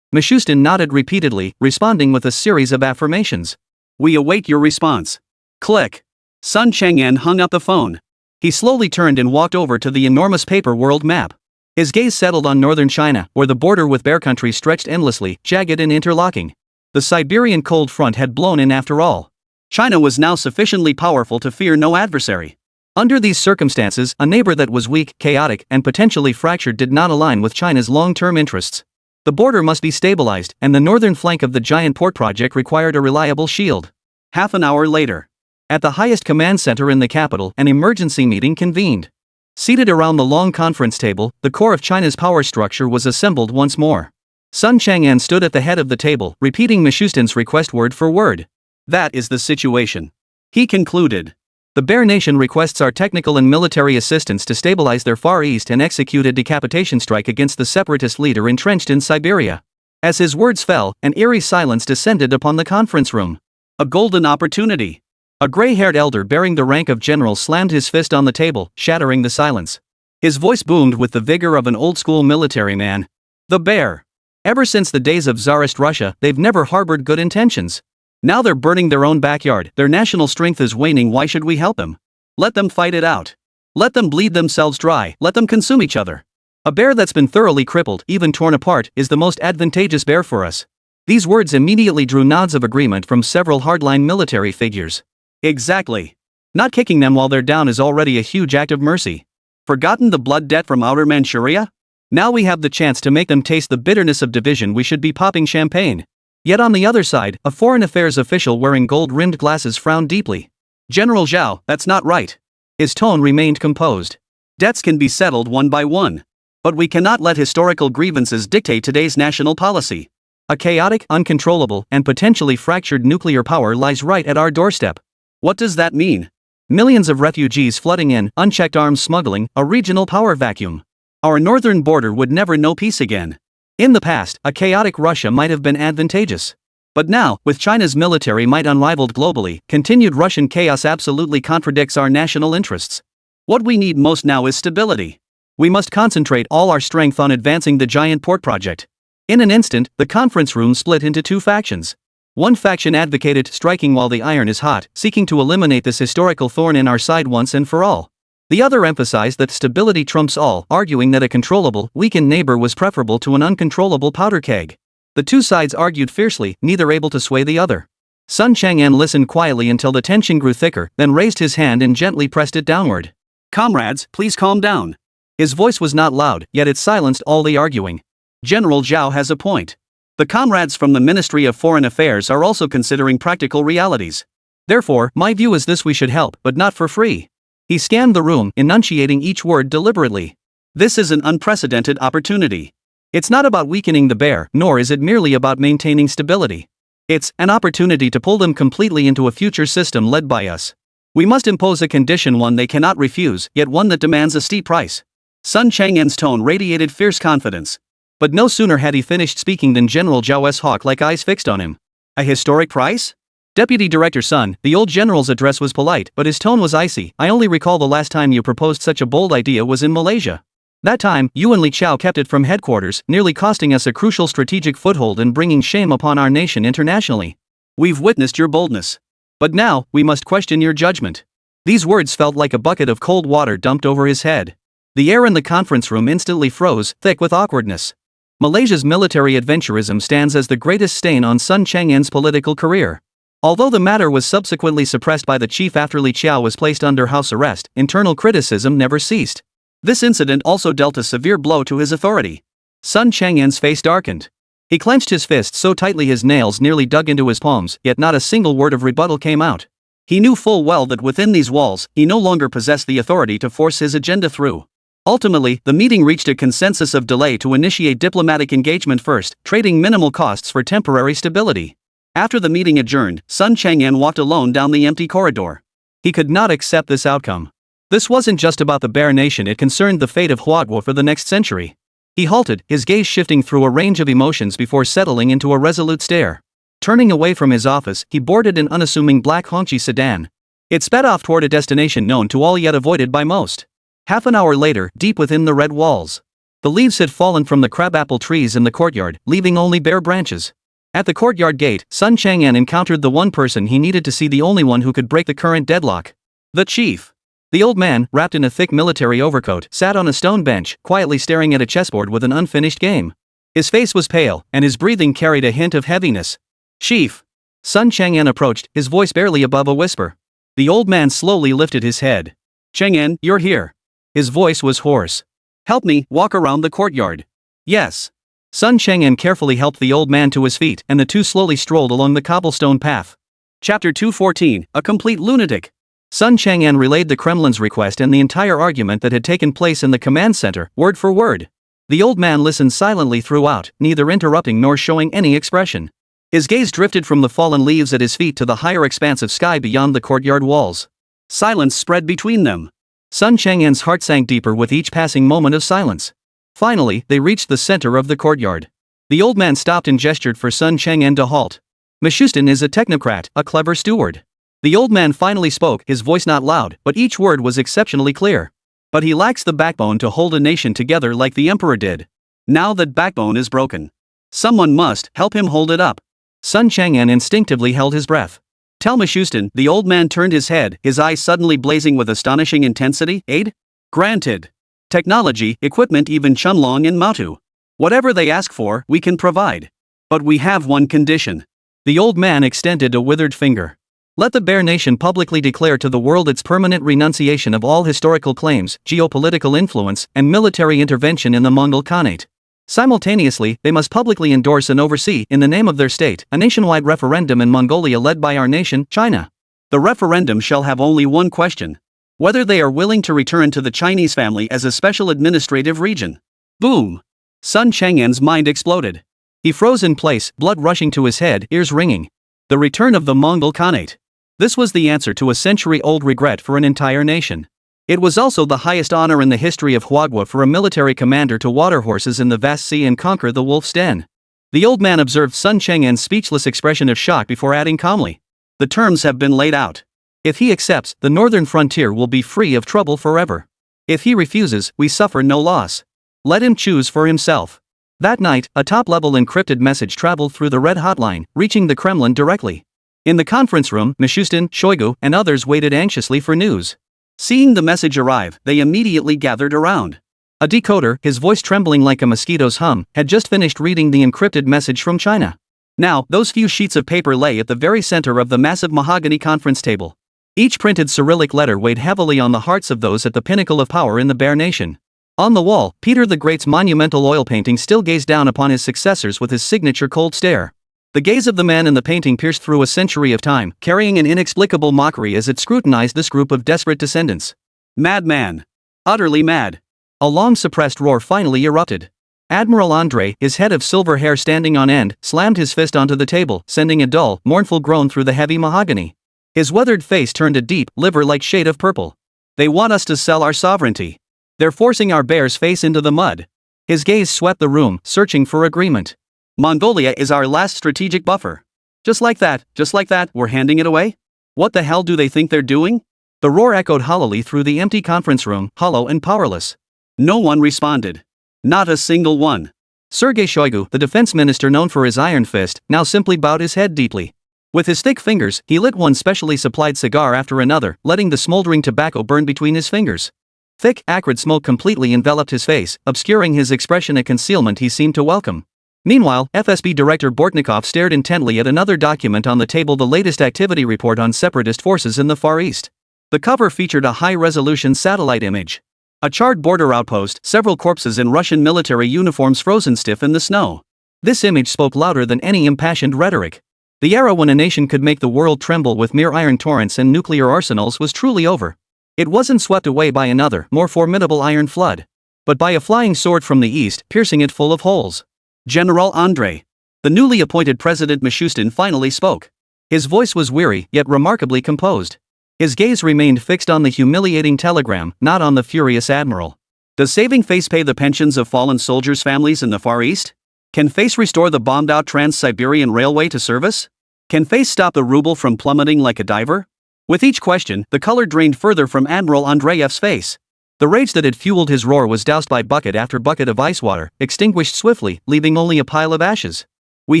Mishustin nodded repeatedly, responding with a series of affirmations. "We await your response." Click. Sun Chang'an hung up the phone. He slowly turned and walked over to the enormous paper world map. His gaze settled on northern China, where the border with Bear Country stretched endlessly, jagged and interlocking. The Siberian cold front had blown in after all. China was now sufficiently powerful to fear no adversary. Under these circumstances, a neighbor that was weak, chaotic, and potentially fractured did not align with China's long-term interests. The border must be stabilized, and the northern flank of the giant port project required a reliable shield. Half an hour later, at the highest command center in the capital, an emergency meeting convened. Seated around the long conference table, the core of China's power structure was assembled once more. Sun Chang'an stood at the head of the table, repeating Mishustin's request word for word. "That is the situation," he concluded. "The Bear Nation requests our technical and military assistance to stabilize their Far East and execute a decapitation strike against the separatist leader entrenched in Siberia." As his words fell, an eerie silence descended upon the conference room. A golden opportunity. A gray-haired elder bearing the rank of general slammed his fist on the table, shattering the silence. His voice boomed with the vigor of an old-school military man. "The Bear. Ever since the days of Tsarist Russia, they've never harbored good intentions. Now they're burning their own backyard, their national strength is waning. Why should we help them? Let them fight it out. Let them bleed themselves dry, let them consume each other. A bear that's been thoroughly crippled, even torn apart, is the most advantageous bear for us." These words immediately drew nods of agreement from several hardline military figures. Exactly. Not kicking them while they're down is already a huge act of mercy. Forgotten the blood debt from outer Manchuria? Now we have the chance to make them taste the bitterness of division. We should be popping champagne. Yet on the other side, a foreign affairs official wearing gold-rimmed glasses frowned deeply. General Zhao, that's not right. His tone remained composed. Debts can be settled one by one. But we cannot let historical grievances dictate today's national policy. A chaotic, uncontrollable, and potentially fractured nuclear power lies right at our doorstep. What does that mean? Millions of refugees flooding in, unchecked arms smuggling, a regional power vacuum. Our northern border would never know peace again. In the past, a chaotic Russia might have been advantageous. But now, with China's military might unrivaled globally, continued Russian chaos absolutely contradicts our national interests. What we need most now is stability. We must concentrate all our strength on advancing the giant port project. In an instant, the conference room split into two factions. One faction advocated striking while the iron is hot, seeking to eliminate this historical thorn in our side once and for all. The other emphasized that stability trumps all, arguing that a controllable, weakened neighbor was preferable to an uncontrollable powder keg. The two sides argued fiercely, neither able to sway the other. Sun Chang'an listened quietly until the tension grew thicker, then raised his hand and gently pressed it downward. Comrades, please calm down. His voice was not loud, yet it silenced all the arguing. General Zhao has a point. The comrades from the Ministry of Foreign Affairs are also considering practical realities. Therefore, my view is this: we should help, but not for free. He scanned the room, enunciating each word deliberately. This is an unprecedented opportunity. It's not about weakening the bear, nor is it merely about maintaining stability. It's an opportunity to pull them completely into a future system led by us. We must impose a condition, one they cannot refuse, yet one that demands a steep price. Sun Chang'an's tone radiated fierce confidence. But no sooner had he finished speaking than General Zhao's hawk-like eyes fixed on him. A historic price? Deputy Director Sun, the old general's address was polite, but his tone was icy. I only recall the last time you proposed such a bold idea was in Malaysia. That time, you and Li Chao kept it from headquarters, nearly costing us a crucial strategic foothold and bringing shame upon our nation internationally. We've witnessed your boldness. But now, we must question your judgment. These words felt like a bucket of cold water dumped over his head. The air in the conference room instantly froze, thick with awkwardness. Malaysia's military adventurism stands as the greatest stain on Sun Chang'an's political career. Although the matter was subsequently suppressed by the chief after Li Chao was placed under house arrest, internal criticism never ceased. This incident also dealt a severe blow to his authority. Sun Chang'an's face darkened. He clenched his fist so tightly his nails nearly dug into his palms, yet not a single word of rebuttal came out. He knew full well that within these walls, he no longer possessed the authority to force his agenda through. Ultimately, the meeting reached a consensus of delay to initiate diplomatic engagement first, trading minimal costs for temporary stability. After the meeting adjourned, Sun Chang'an walked alone down the empty corridor. He could not accept this outcome. This wasn't just about the Bear Nation, it concerned the fate of Huaguo for the next century. He halted, his gaze shifting through a range of emotions before settling into a resolute stare. Turning away from his office, he boarded an unassuming black Hongqi sedan. It sped off toward a destination known to all yet avoided by most. Half an hour later, deep within the red walls, the leaves had fallen from the crabapple trees in the courtyard, leaving only bare branches. At the courtyard gate, Sun Chang'an encountered the one person he needed to see, the only one who could break the current deadlock. The chief. The old man, wrapped in a thick military overcoat, sat on a stone bench, quietly staring at a chessboard with an unfinished game. His face was pale, and his breathing carried a hint of heaviness. Chief. Sun Chang'an approached, his voice barely above a whisper. The old man slowly lifted his head. Chang'an, you're here. His voice was hoarse. Help me walk around the courtyard. Yes. Sun Chang'an carefully helped the old man to his feet, and the two slowly strolled along the cobblestone path. Chapter 214, A Complete Lunatic. Sun Chang'an relayed the Kremlin's request and the entire argument that had taken place in the command center, word for word. The old man listened silently throughout, neither interrupting nor showing any expression. His gaze drifted from the fallen leaves at his feet to the higher expanse of sky beyond the courtyard walls. Silence spread between them. Sun Chang'an's heart sank deeper with each passing moment of silence. Finally, they reached the center of the courtyard. The old man stopped and gestured for Sun Chang'an to halt. Mishustin is a technocrat, a clever steward. The old man finally spoke, his voice not loud, but each word was exceptionally clear. But he lacks the backbone to hold a nation together like the emperor did. Now that backbone is broken. Someone must help him hold it up. Sun Chang'an instinctively held his breath. Tell Mishustin. The old man turned his head, his eyes suddenly blazing with astonishing intensity. Aid? Granted. Technology, equipment, even Chunlong and Matu. Whatever they ask for, we can provide. But we have one condition. The old man extended a withered finger. Let the Bear Nation publicly declare to the world its permanent renunciation of all historical claims, geopolitical influence, and military intervention in the Mongol Khanate. Simultaneously, they must publicly endorse and oversee, in the name of their state, a nationwide referendum in Mongolia led by our nation, China. The referendum shall have only one question: whether they are willing to return to the Chinese family as a special administrative region. Boom! Sun Chang'an's mind exploded. He froze in place, blood rushing to his head, ears ringing. The return of the Mongol Khanate. This was the answer to a century-old regret for an entire nation. It was also the highest honor in the history of Huagua for a military commander to water horses in the vast sea and conquer the wolf's den. The old man observed Sun Chang'an's speechless expression of shock before adding calmly, "The terms have been laid out. If he accepts, the northern frontier will be free of trouble forever. If he refuses, we suffer no loss. Let him choose for himself." That night, a top-level encrypted message traveled through the Red Hotline, reaching the Kremlin directly. In the conference room, Mishustin, Shoigu, and others waited anxiously for news. Seeing the message arrive, they immediately gathered around. A decoder, his voice trembling like a mosquito's hum, had just finished reading the encrypted message from China. Now, those few sheets of paper lay at the very center of the massive mahogany conference table. Each printed Cyrillic letter weighed heavily on the hearts of those at the pinnacle of power in the Bear Nation. On the wall, Peter the Great's monumental oil painting still gazed down upon his successors with his signature cold stare. The gaze of the man in the painting pierced through a century of time, carrying an inexplicable mockery as it scrutinized this group of desperate descendants. Madman! Utterly mad! A long-suppressed roar finally erupted. Admiral Andrei, his head of silver hair standing on end, slammed his fist onto the table, sending a dull, mournful groan through the heavy mahogany. His weathered face turned a deep, liver-like shade of purple. They want us to sell our sovereignty. They're forcing our bear's face into the mud. His gaze swept the room, searching for agreement. Mongolia is our last strategic buffer. Just like that, we're handing it away? What the hell do they think they're doing? The roar echoed hollowly through the empty conference room, hollow and powerless. No one responded. Not a single one. Sergei Shoigu, the defense minister known for his iron fist, now simply bowed his head deeply. With his thick fingers, he lit one specially supplied cigar after another, letting the smoldering tobacco burn between his fingers. Thick, acrid smoke completely enveloped his face, obscuring his expression, a concealment he seemed to welcome. Meanwhile, FSB Director Bortnikov stared intently at another document on the table, the latest activity report on separatist forces in the Far East. The cover featured a high-resolution satellite image. A charred border outpost, several corpses in Russian military uniforms frozen stiff in the snow. This image spoke louder than any impassioned rhetoric. The era when a nation could make the world tremble with mere iron torrents and nuclear arsenals was truly over. It wasn't swept away by another, more formidable iron flood, but by a flying sword from the east, piercing it full of holes. General Andrei. The newly appointed President Mishustin finally spoke. His voice was weary, yet remarkably composed. His gaze remained fixed on the humiliating telegram, not on the furious admiral. Does saving face pay the pensions of fallen soldiers' families in the Far East? Can face restore the bombed-out Trans-Siberian Railway to service? Can face stop the ruble from plummeting like a diver? With each question, the color drained further from Admiral Andreev's face. The rage that had fueled his roar was doused by bucket after bucket of ice water, extinguished swiftly, leaving only a pile of ashes. We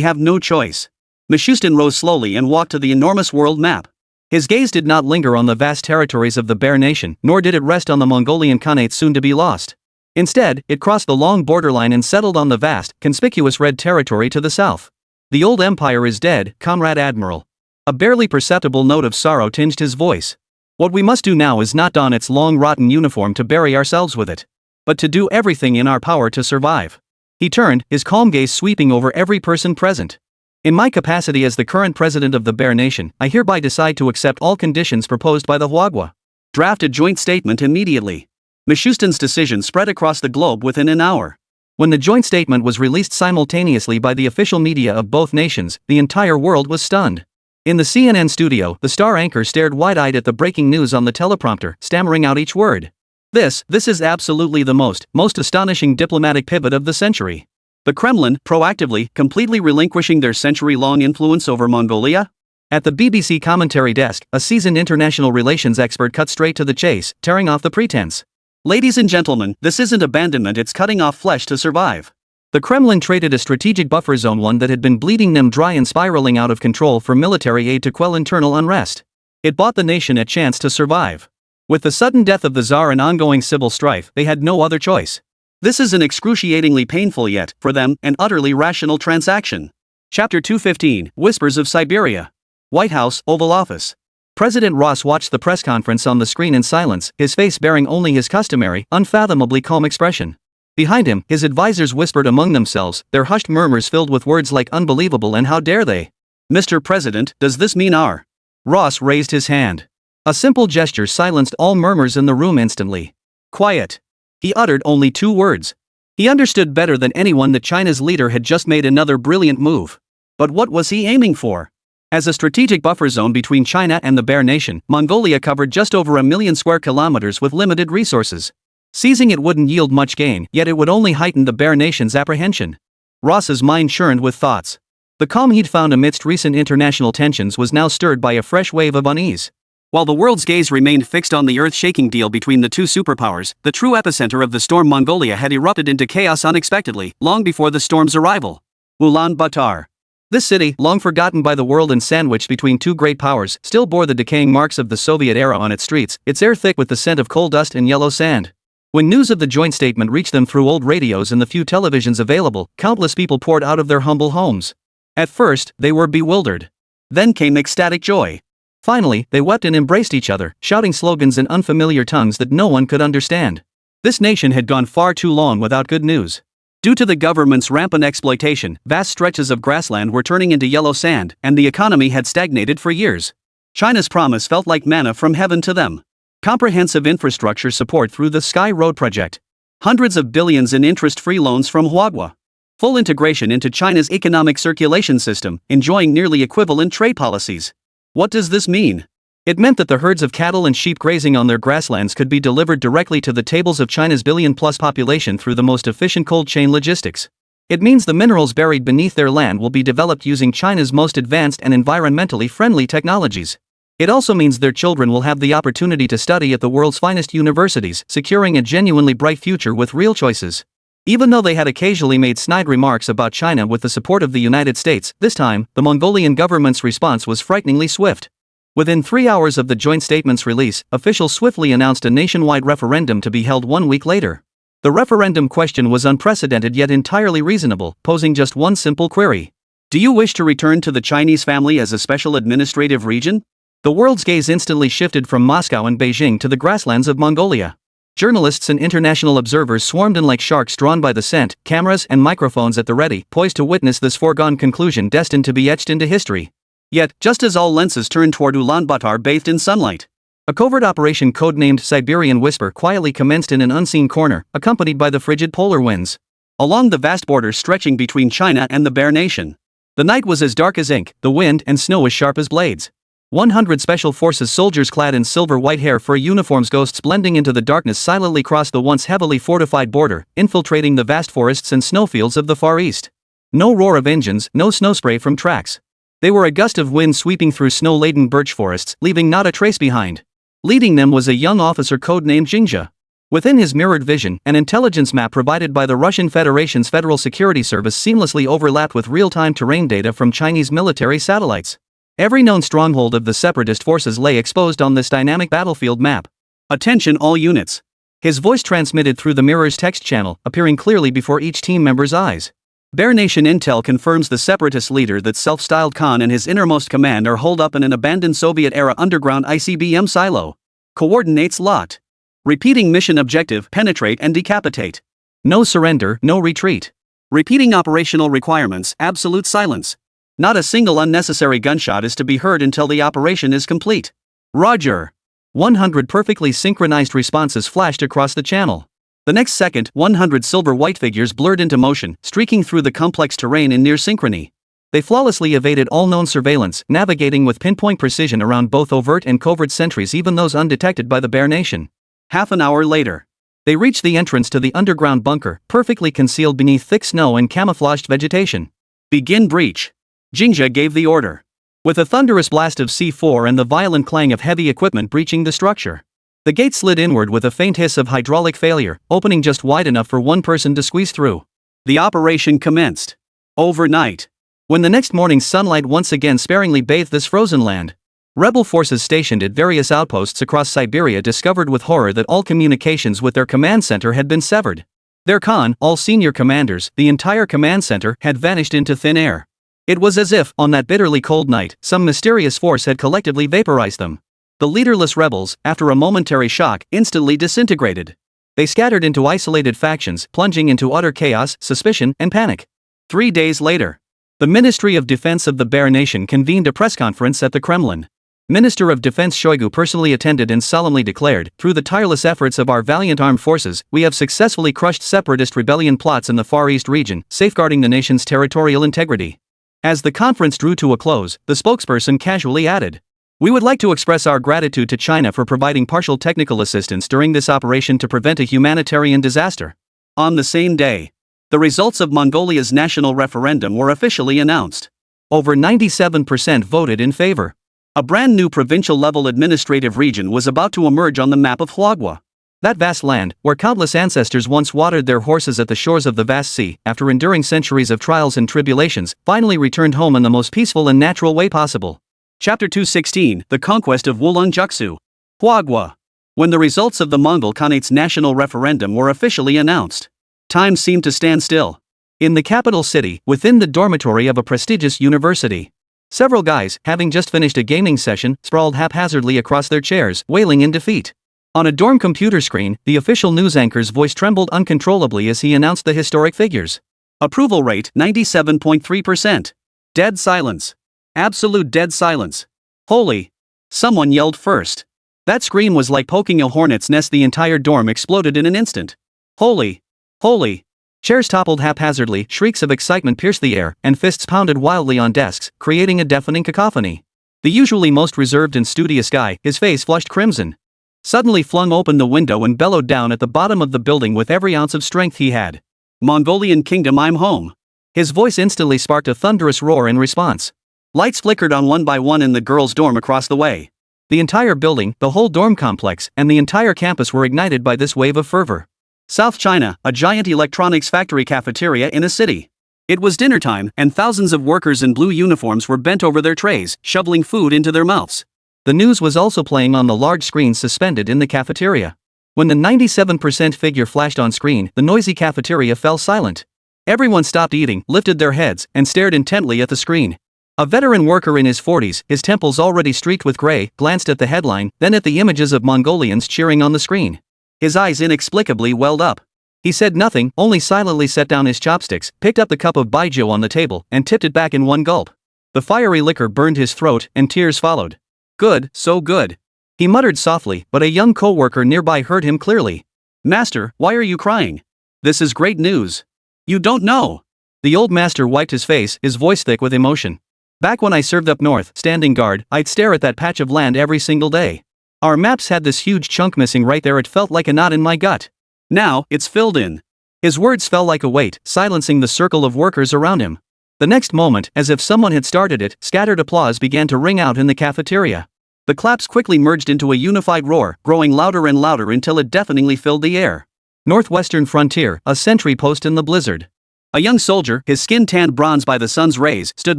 have no choice. Mishustin rose slowly and walked to the enormous world map. His gaze did not linger on the vast territories of the Bear Nation, nor did it rest on the Mongolian Khanate soon to be lost. Instead, it crossed the long borderline and settled on the vast, conspicuous red territory to the south. The old empire is dead, Comrade Admiral. A barely perceptible note of sorrow tinged his voice. What we must do now is not don its long rotten uniform to bury ourselves with it, but to do everything in our power to survive. He turned, his calm gaze sweeping over every person present. In my capacity as the current president of the Bear Nation, I hereby decide to accept all conditions proposed by the Huagua. Draft a joint statement immediately. Mishustin's decision spread across the globe within an hour. When the joint statement was released simultaneously by the official media of both nations, the entire world was stunned. In the CNN studio, the star anchor stared wide-eyed at the breaking news on the teleprompter, stammering out each word. This is absolutely the most astonishing diplomatic pivot of the century. The Kremlin, proactively, completely relinquishing their century-long influence over Mongolia? At the BBC commentary desk, a seasoned international relations expert cut straight to the chase, tearing off the pretense. Ladies and gentlemen, this isn't abandonment, it's cutting off flesh to survive. The Kremlin traded a strategic buffer zone, one that had been bleeding them dry and spiraling out of control, for military aid to quell internal unrest. It bought the nation a chance to survive. With the sudden death of the Tsar and ongoing civil strife, they had no other choice. This is an excruciatingly painful yet, for them, an utterly rational transaction. Chapter 215, Whispers of Siberia. White House, Oval Office. President Ross watched the press conference on the screen in silence, his face bearing only his customary, unfathomably calm expression. Behind him, his advisors whispered among themselves, their hushed murmurs filled with words like unbelievable and how dare they. Mr. President, does this mean our Ross raised his hand. A simple gesture silenced all murmurs in the room instantly. Quiet. He uttered only 2 words. He understood better than anyone that China's leader had just made another brilliant move. But what was he aiming for? As a strategic buffer zone between China and the Bear Nation, Mongolia covered just over 1 million square kilometers with limited resources. Seizing it wouldn't yield much gain, yet it would only heighten the Bear Nation's apprehension. Ross's mind churned with thoughts. The calm he'd found amidst recent international tensions was now stirred by a fresh wave of unease. While the world's gaze remained fixed on the earth-shaking deal between the 2 superpowers, the true epicenter of the storm Mongolia had erupted into chaos unexpectedly, long before the storm's arrival. Ulaanbaatar. This city, long forgotten by the world and sandwiched between 2 great powers, still bore the decaying marks of the Soviet era on its streets, its air thick with the scent of coal dust and yellow sand. When news of the joint statement reached them through old radios and the few televisions available, countless people poured out of their humble homes. At first, they were bewildered. Then came ecstatic joy. Finally, they wept and embraced each other, shouting slogans in unfamiliar tongues that no one could understand. This nation had gone far too long without good news. Due to the government's rampant exploitation, vast stretches of grassland were turning into yellow sand, and the economy had stagnated for years. China's promise felt like manna from heaven to them. Comprehensive infrastructure support through the Sky Road project. Hundreds of billions in interest-free loans from Huadhua. Full integration into China's economic circulation system, enjoying nearly equivalent trade policies. What does this mean? It meant that the herds of cattle and sheep grazing on their grasslands could be delivered directly to the tables of China's billion-plus population through the most efficient cold chain logistics. It means the minerals buried beneath their land will be developed using China's most advanced and environmentally friendly technologies. It also means their children will have the opportunity to study at the world's finest universities, securing a genuinely bright future with real choices. Even though they had occasionally made snide remarks about China with the support of the United States, this time, the Mongolian government's response was frighteningly swift. Within 3 hours of the joint statement's release, officials swiftly announced a nationwide referendum to be held 1 week later. The referendum question was unprecedented yet entirely reasonable, posing just one simple query. Do you wish to return to the Chinese family as a special administrative region? The world's gaze instantly shifted from Moscow and Beijing to the grasslands of Mongolia. Journalists and international observers swarmed in like sharks drawn by the scent, cameras and microphones at the ready, poised to witness this foregone conclusion destined to be etched into history. Yet, just as all lenses turned toward Ulaanbaatar bathed in sunlight, a covert operation codenamed Siberian Whisper quietly commenced in an unseen corner, accompanied by the frigid polar winds. Along the vast border stretching between China and the Bear Nation. The night was as dark as ink, the wind and snow as sharp as blades. 100 Special Forces soldiers clad in silver-white hair-fur uniforms, ghosts blending into the darkness, silently crossed the once heavily fortified border, infiltrating the vast forests and snowfields of the Far East. No roar of engines, no snow spray from tracks. They were a gust of wind sweeping through snow-laden birch forests, leaving not a trace behind. Leading them was a young officer codenamed Jingja. Within his mirrored vision, an intelligence map provided by the Russian Federation's Federal Security Service seamlessly overlapped with real-time terrain data from Chinese military satellites. Every known stronghold of the separatist forces lay exposed on this dynamic battlefield map. Attention all units. His voice transmitted through the mirror's text channel, appearing clearly before each team member's eyes. Bear Nation Intel confirms the separatist leader that self-styled Khan and his innermost command are holed up in an abandoned Soviet-era underground ICBM silo. Coordinates locked. Repeating mission objective: penetrate and decapitate. No surrender, no retreat. Repeating operational requirements: absolute silence. Not a single unnecessary gunshot is to be heard until the operation is complete. Roger. 100 perfectly synchronized responses flashed across the channel. The next second, 100 silver-white figures blurred into motion, streaking through the complex terrain in near synchrony. They flawlessly evaded all known surveillance, navigating with pinpoint precision around both overt and covert sentries, even those undetected by the Bear Nation. Half an hour later, they reached the entrance to the underground bunker, perfectly concealed beneath thick snow and camouflaged vegetation. Begin breach. Jingja gave the order. With a thunderous blast of C4 and the violent clang of heavy equipment breaching the structure, the gate slid inward with a faint hiss of hydraulic failure, opening just wide enough for one person to squeeze through. The operation commenced. Overnight. When the next morning's sunlight once again sparingly bathed this frozen land, rebel forces stationed at various outposts across Siberia discovered with horror that all communications with their command center had been severed. Their Khan, all senior commanders, the entire command center, had vanished into thin air. It was as if, on that bitterly cold night, some mysterious force had collectively vaporized them. The leaderless rebels, after a momentary shock, instantly disintegrated. They scattered into isolated factions, plunging into utter chaos, suspicion, and panic. 3 days later, the Ministry of Defense of the Bear Nation convened a press conference at the Kremlin. Minister of Defense Shoigu personally attended and solemnly declared, "Through the tireless efforts of our valiant armed forces, we have successfully crushed separatist rebellion plots in the Far East region, safeguarding the nation's territorial integrity." As the conference drew to a close, the spokesperson casually added, "We would like to express our gratitude to China for providing partial technical assistance during this operation to prevent a humanitarian disaster." On the same day, the results of Mongolia's national referendum were officially announced. Over 97% voted in favor. A brand new provincial-level administrative region was about to emerge on the map of Huagua. That vast land, where countless ancestors once watered their horses at the shores of the vast sea, after enduring centuries of trials and tribulations, finally returned home in the most peaceful and natural way possible. Chapter 216, The Conquest of Wulong Jiangsu. Huagua. When the results of the Mongol Khanate's national referendum were officially announced, time seemed to stand still. In the capital city, within the dormitory of a prestigious university, several guys, having just finished a gaming session, sprawled haphazardly across their chairs, wailing in defeat. On a dorm computer screen, the official news anchor's voice trembled uncontrollably as he announced the historic figures. Approval rate 97.3%. Dead silence. Absolute dead silence. Holy! Someone yelled first. That scream was like poking a hornet's nest. The entire dorm exploded in an instant. Holy! Holy! Chairs toppled haphazardly, shrieks of excitement pierced the air, and fists pounded wildly on desks, creating a deafening cacophony. The usually most reserved and studious guy, his face flushed crimson, suddenly flung open the window and bellowed down at the bottom of the building with every ounce of strength he had. "Mongolian Kingdom, I'm home." His voice instantly sparked a thunderous roar in response. Lights flickered on one by one in the girls' dorm across the way. The entire building, the whole dorm complex, and the entire campus were ignited by this wave of fervor. South China, a giant electronics factory cafeteria in a city. It was dinner time, and thousands of workers in blue uniforms were bent over their trays, shoveling food into their mouths. The news was also playing on the large screens suspended in the cafeteria. When the 97% figure flashed on screen, the noisy cafeteria fell silent. Everyone stopped eating, lifted their heads, and stared intently at the screen. A veteran worker in his 40s, his temples already streaked with gray, glanced at the headline, then at the images of Mongolians cheering on the screen. His eyes inexplicably welled up. He said nothing, only silently set down his chopsticks, picked up the cup of baijiu on the table, and tipped it back in one gulp. The fiery liquor burned his throat, and tears followed. "Good, so good," he muttered softly, but a young co-worker nearby heard him clearly. "Master, why are you crying? This is great news. You don't know." The old master wiped his face, his voice thick with emotion. "Back when I served up north, standing guard, I'd stare at that patch of land every single day. Our maps had this huge chunk missing right there. It felt like a knot in my gut. Now, it's filled in." His words fell like a weight, silencing the circle of workers around him. The next moment, as if someone had started it, scattered applause began to ring out in the cafeteria. The claps quickly merged into a unified roar, growing louder and louder until it deafeningly filled the air. Northwestern frontier, a sentry post in the blizzard. A young soldier, his skin tanned bronze by the sun's rays, stood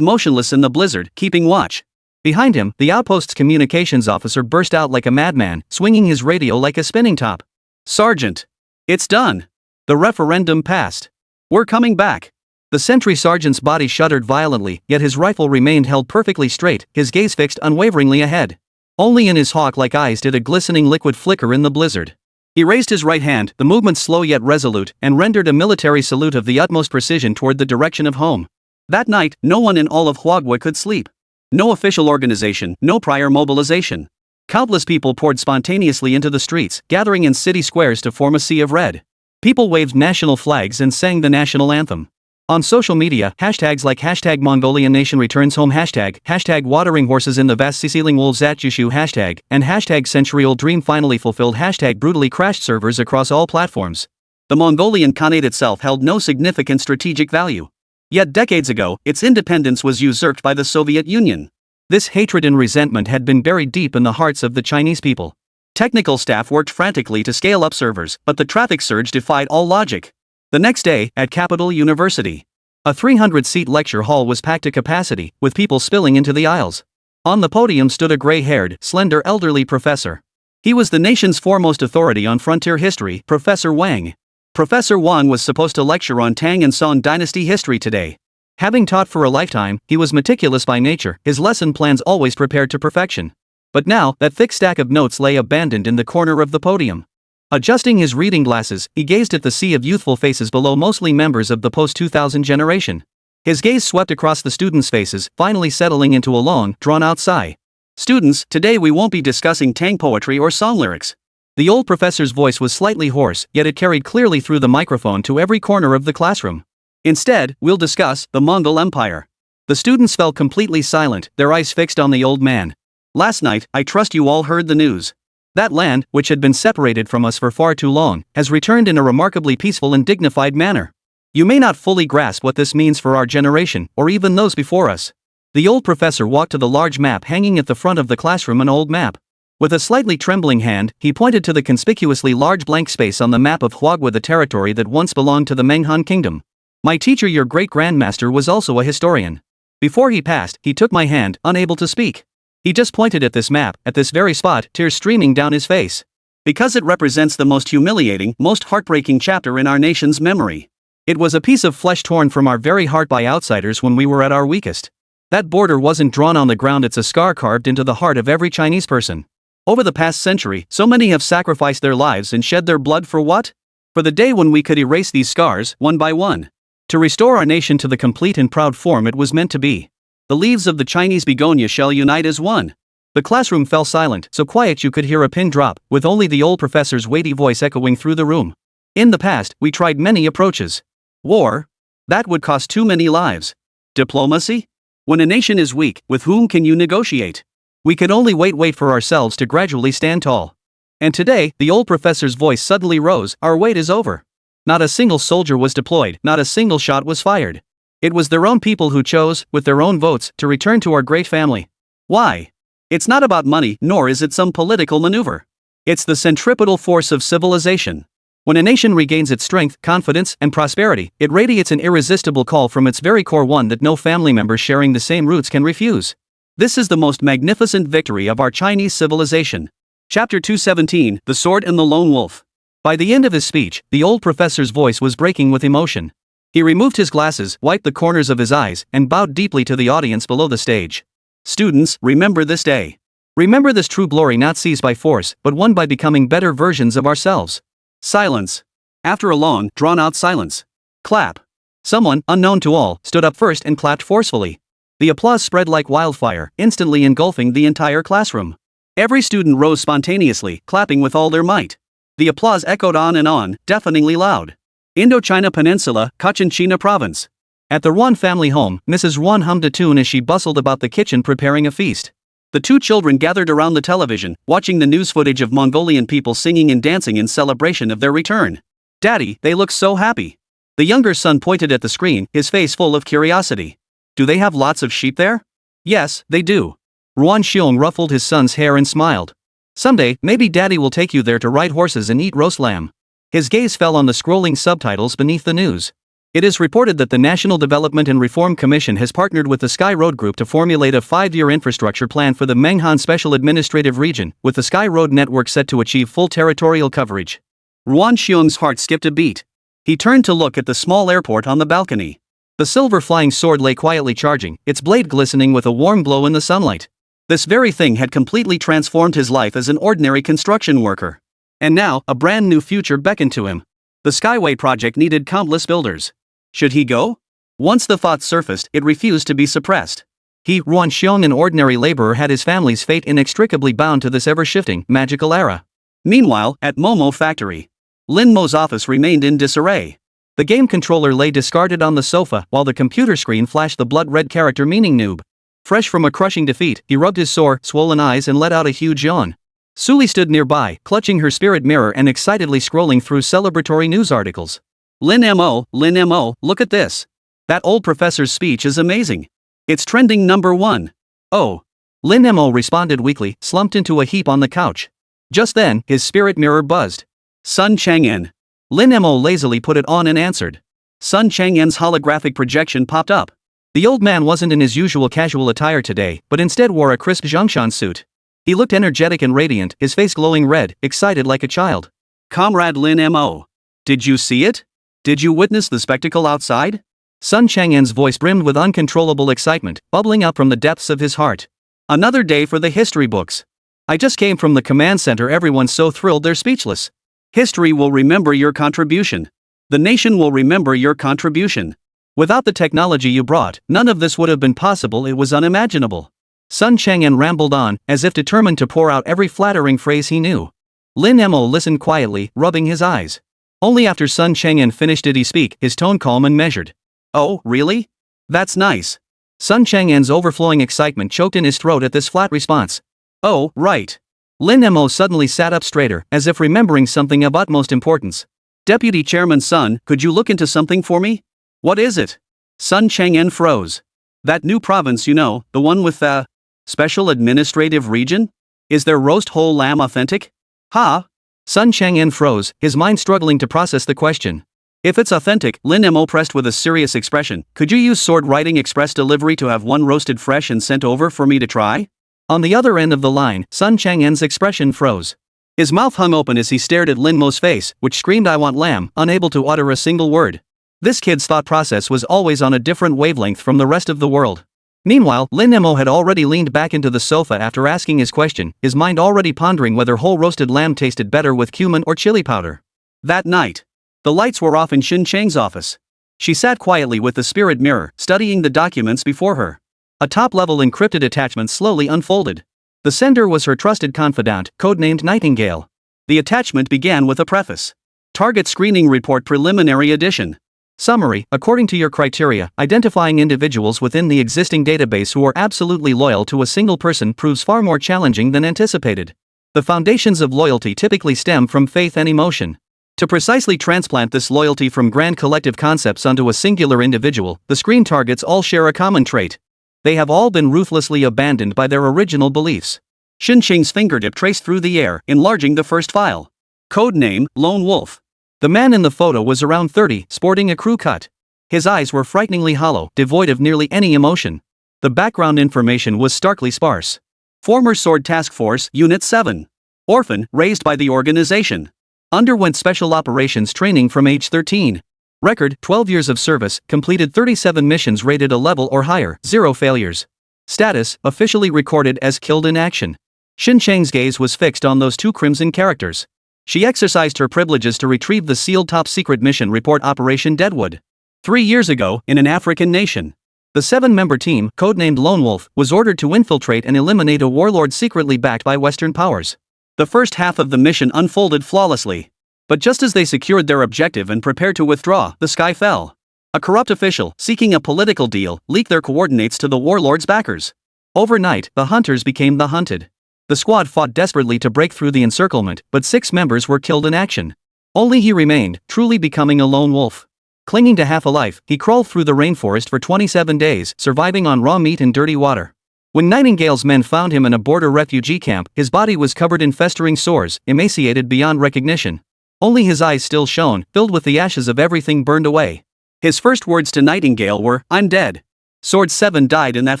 motionless in the blizzard, keeping watch. Behind him, the outpost's communications officer burst out like a madman, swinging his radio like a spinning top. "Sergeant! It's done! The referendum passed! We're coming back!" The sentry sergeant's body shuddered violently, yet his rifle remained held perfectly straight, his gaze fixed unwaveringly ahead. Only in his hawk-like eyes did a glistening liquid flicker in the blizzard. He raised his right hand, the movement slow yet resolute, and rendered a military salute of the utmost precision toward the direction of home. That night, no one in all of Huagua could sleep. No official organization, no prior mobilization. Countless people poured spontaneously into the streets, gathering in city squares to form a sea of red. People waved national flags and sang the national anthem. On social media, hashtags like #Mongolian Nation Returns Home #, watering horses in the vast sea-sealing wolves at Jushu #, and #century-old dream finally fulfilled #brutally crashed servers across all platforms. The Mongolian Khanate itself held no significant strategic value. Yet decades ago, its independence was usurped by the Soviet Union. This hatred and resentment had been buried deep in the hearts of the Chinese people. Technical staff worked frantically to scale up servers, but the traffic surge defied all logic. The next day, at Capital University, a 300-seat lecture hall was packed to capacity, with people spilling into the aisles. On the podium stood a gray-haired, slender elderly professor. He was the nation's foremost authority on frontier history, Professor Wang. Professor Wang was supposed to lecture on Tang and Song dynasty history today. Having taught for a lifetime, he was meticulous by nature, his lesson plans always prepared to perfection. But now, that thick stack of notes lay abandoned in the corner of the podium. Adjusting his reading glasses, he gazed at the sea of youthful faces below, mostly members of the post-2000 generation. His gaze swept across the students' faces, finally settling into a long, drawn-out sigh. Students, today we won't be discussing Tang poetry or song lyrics. The old professor's voice was slightly hoarse, yet it carried clearly through the microphone to every corner of the classroom. Instead, we'll discuss the Mongol Empire. The students fell completely silent, their eyes fixed on the old man. Last night, I trust you all heard the news. That land, which had been separated from us for far too long, has returned in a remarkably peaceful and dignified manner. You may not fully grasp what this means for our generation, or even those before us. The old professor walked to the large map hanging at the front of the classroom, an old map. With a slightly trembling hand, he pointed to the conspicuously large blank space on the map of Huagua, the territory that once belonged to the Menghan kingdom. My teacher, your great-grandmaster, was also a historian. Before he passed, he took my hand, unable to speak. He just pointed at this map, at this very spot, tears streaming down his face. Because it represents the most humiliating, most heartbreaking chapter in our nation's memory. It was a piece of flesh torn from our very heart by outsiders when we were at our weakest. That border wasn't drawn on the ground, it's a scar carved into the heart of every Chinese person. Over the past century, so many have sacrificed their lives and shed their blood for what? For the day when we could erase these scars, one by one. To restore our nation to the complete and proud form it was meant to be. The leaves of the Chinese begonia shall unite as one. The classroom fell silent, so quiet you could hear a pin drop, with only the old professor's weighty voice echoing through the room. In the past, we tried many approaches. War? That would cost too many lives. Diplomacy? When a nation is weak, with whom can you negotiate? We could only wait for ourselves to gradually stand tall. And today, the old professor's voice suddenly rose, our wait is over. Not a single soldier was deployed, not a single shot was fired. It was their own people who chose, with their own votes, to return to our great family. Why? It's not about money, nor is it some political maneuver. It's the centripetal force of civilization. When a nation regains its strength, confidence, and prosperity, it radiates an irresistible call from its very core, one that no family member sharing the same roots can refuse. This is the most magnificent victory of our Chinese civilization. Chapter 217, The Sword and the Lone Wolf. By the end of his speech, the old professor's voice was breaking with emotion. He removed his glasses, wiped the corners of his eyes, and bowed deeply to the audience below the stage. Students, remember this day. Remember this true glory not seized by force, but won by becoming better versions of ourselves. Silence. After a long, drawn-out silence. Clap. Someone, unknown to all, stood up first and clapped forcefully. The applause spread like wildfire, instantly engulfing the entire classroom. Every student rose spontaneously, clapping with all their might. The applause echoed on, deafeningly loud. Indochina Peninsula, Cochinchina Province. At the Ruan family home, Mrs. Ruan hummed a tune as she bustled about the kitchen preparing a feast. The two children gathered around the television, watching the news footage of Mongolian people singing and dancing in celebration of their return. Daddy, they look so happy. The younger son pointed at the screen, his face full of curiosity. Do they have lots of sheep there? Yes, they do. Ruan Xiong ruffled his son's hair and smiled. Someday, maybe Daddy will take you there to ride horses and eat roast lamb. His gaze fell on the scrolling subtitles beneath the news. It is reported that the National Development and Reform Commission has partnered with the Sky Road Group to formulate a 5-year infrastructure plan for the Menghan Special Administrative Region, with the Sky Road network set to achieve full territorial coverage. Ruan Xiong's heart skipped a beat. He turned to look at the small airport on the balcony. The silver flying sword lay quietly charging, its blade glistening with a warm glow in the sunlight. This very thing had completely transformed his life as an ordinary construction worker. And now, a brand new future beckoned to him. The Skyway project needed countless builders. Should he go? Once the thought surfaced, it refused to be suppressed. He, Ruan Xiong, an ordinary laborer, had his family's fate inextricably bound to this ever-shifting, magical era. Meanwhile, at Momo Factory, Lin Mo's office remained in disarray. The game controller lay discarded on the sofa, while the computer screen flashed the blood-red character meaning noob. Fresh from a crushing defeat, he rubbed his sore, swollen eyes and let out a huge yawn. Suli stood nearby, clutching her spirit mirror and excitedly scrolling through celebratory news articles. Lin Mo, look at this. That old professor's speech is amazing. It's trending #1. Oh. Lin Mo responded weakly, slumped into a heap on the couch. Just then, his spirit mirror buzzed. Sun Chang'an. Lin Mo lazily put it on and answered. Sun Chang'an's holographic projection popped up. The old man wasn't in his usual casual attire today, but instead wore a crisp Zhongshan suit. He looked energetic and radiant, his face glowing red, excited like a child. Comrade Lin Mo. Did you see it? Did you witness the spectacle outside? Sun Chang'an's voice brimmed with uncontrollable excitement, bubbling up from the depths of his heart. Another day for the history books. I just came from the command center, everyone's so thrilled they're speechless. History will remember your contribution. The nation will remember your contribution. Without the technology you brought, none of this would have been possible, it was unimaginable. Sun Chang'an rambled on, as if determined to pour out every flattering phrase he knew. Lin Mo listened quietly, rubbing his eyes. Only after Sun Chang'an finished did he speak, his tone calm and measured. Oh, really? That's nice. Sun Chang'an's overflowing excitement choked in his throat at this flat response. Oh, right. Lin Mo suddenly sat up straighter, as if remembering something of utmost importance. Deputy Chairman Sun, could you look into something for me? What is it? Sun Chang'an froze. That new province, you know, the one with the special administrative region? Is their roast whole lamb authentic? Ha! Sun Chang'an froze, his mind struggling to process the question. If it's authentic, Lin Mo pressed with a serious expression, could you use sword writing express delivery to have one roasted fresh and sent over for me to try? On the other end of the line, Sun Chang'an's expression froze. His mouth hung open as he stared at Lin Mo's face, which screamed I want lamb, unable to utter a single word. This kid's thought process was always on a different wavelength from the rest of the world. Meanwhile, Lin Mo had already leaned back into the sofa after asking his question, his mind already pondering whether whole roasted lamb tasted better with cumin or chili powder. That night, the lights were off in Xin Cheng's office. She sat quietly with the spirit mirror, studying the documents before her. A top-level encrypted attachment slowly unfolded. The sender was her trusted confidant, codenamed Nightingale. The attachment began with a preface. Target Screening Report Preliminary Edition. Summary: according to your criteria, identifying individuals within the existing database who are absolutely loyal to a single person proves far more challenging than anticipated. The foundations of loyalty typically stem from faith and emotion. To precisely transplant this loyalty from grand collective concepts onto a singular individual, the screen targets all share a common trait. They have all been ruthlessly abandoned by their original beliefs. Xin Cheng's fingertip traced through the air, enlarging the first file. Codename, Lone Wolf. The man in the photo was around 30, sporting a crew cut. His eyes were frighteningly hollow, devoid of nearly any emotion. The background information was starkly sparse. Former Sword Task Force, Unit 7. Orphan, raised by the organization. Underwent special operations training from age 13. Record, 12 years of service, completed 37 missions rated a level or higher, 0 failures. Status, officially recorded as killed in action. Xin Cheng's gaze was fixed on those two crimson characters. She exercised her privileges to retrieve the sealed top-secret mission report Operation Deadwood. 3 years ago, in an African nation. The 7-member team, codenamed Lone Wolf, was ordered to infiltrate and eliminate a warlord secretly backed by Western powers. The first half of the mission unfolded flawlessly. But just as they secured their objective and prepared to withdraw, the sky fell. A corrupt official, seeking a political deal, leaked their coordinates to the warlord's backers. Overnight, the hunters became the hunted. The squad fought desperately to break through the encirclement, but 6 members were killed in action. Only he remained, truly becoming a lone wolf. Clinging to half a life, he crawled through the rainforest for 27 days, surviving on raw meat and dirty water. When Nightingale's men found him in a border refugee camp, his body was covered in festering sores, emaciated beyond recognition. Only his eyes still shone, filled with the ashes of everything burned away. His first words to Nightingale were, "I'm dead." Sword 7 died in that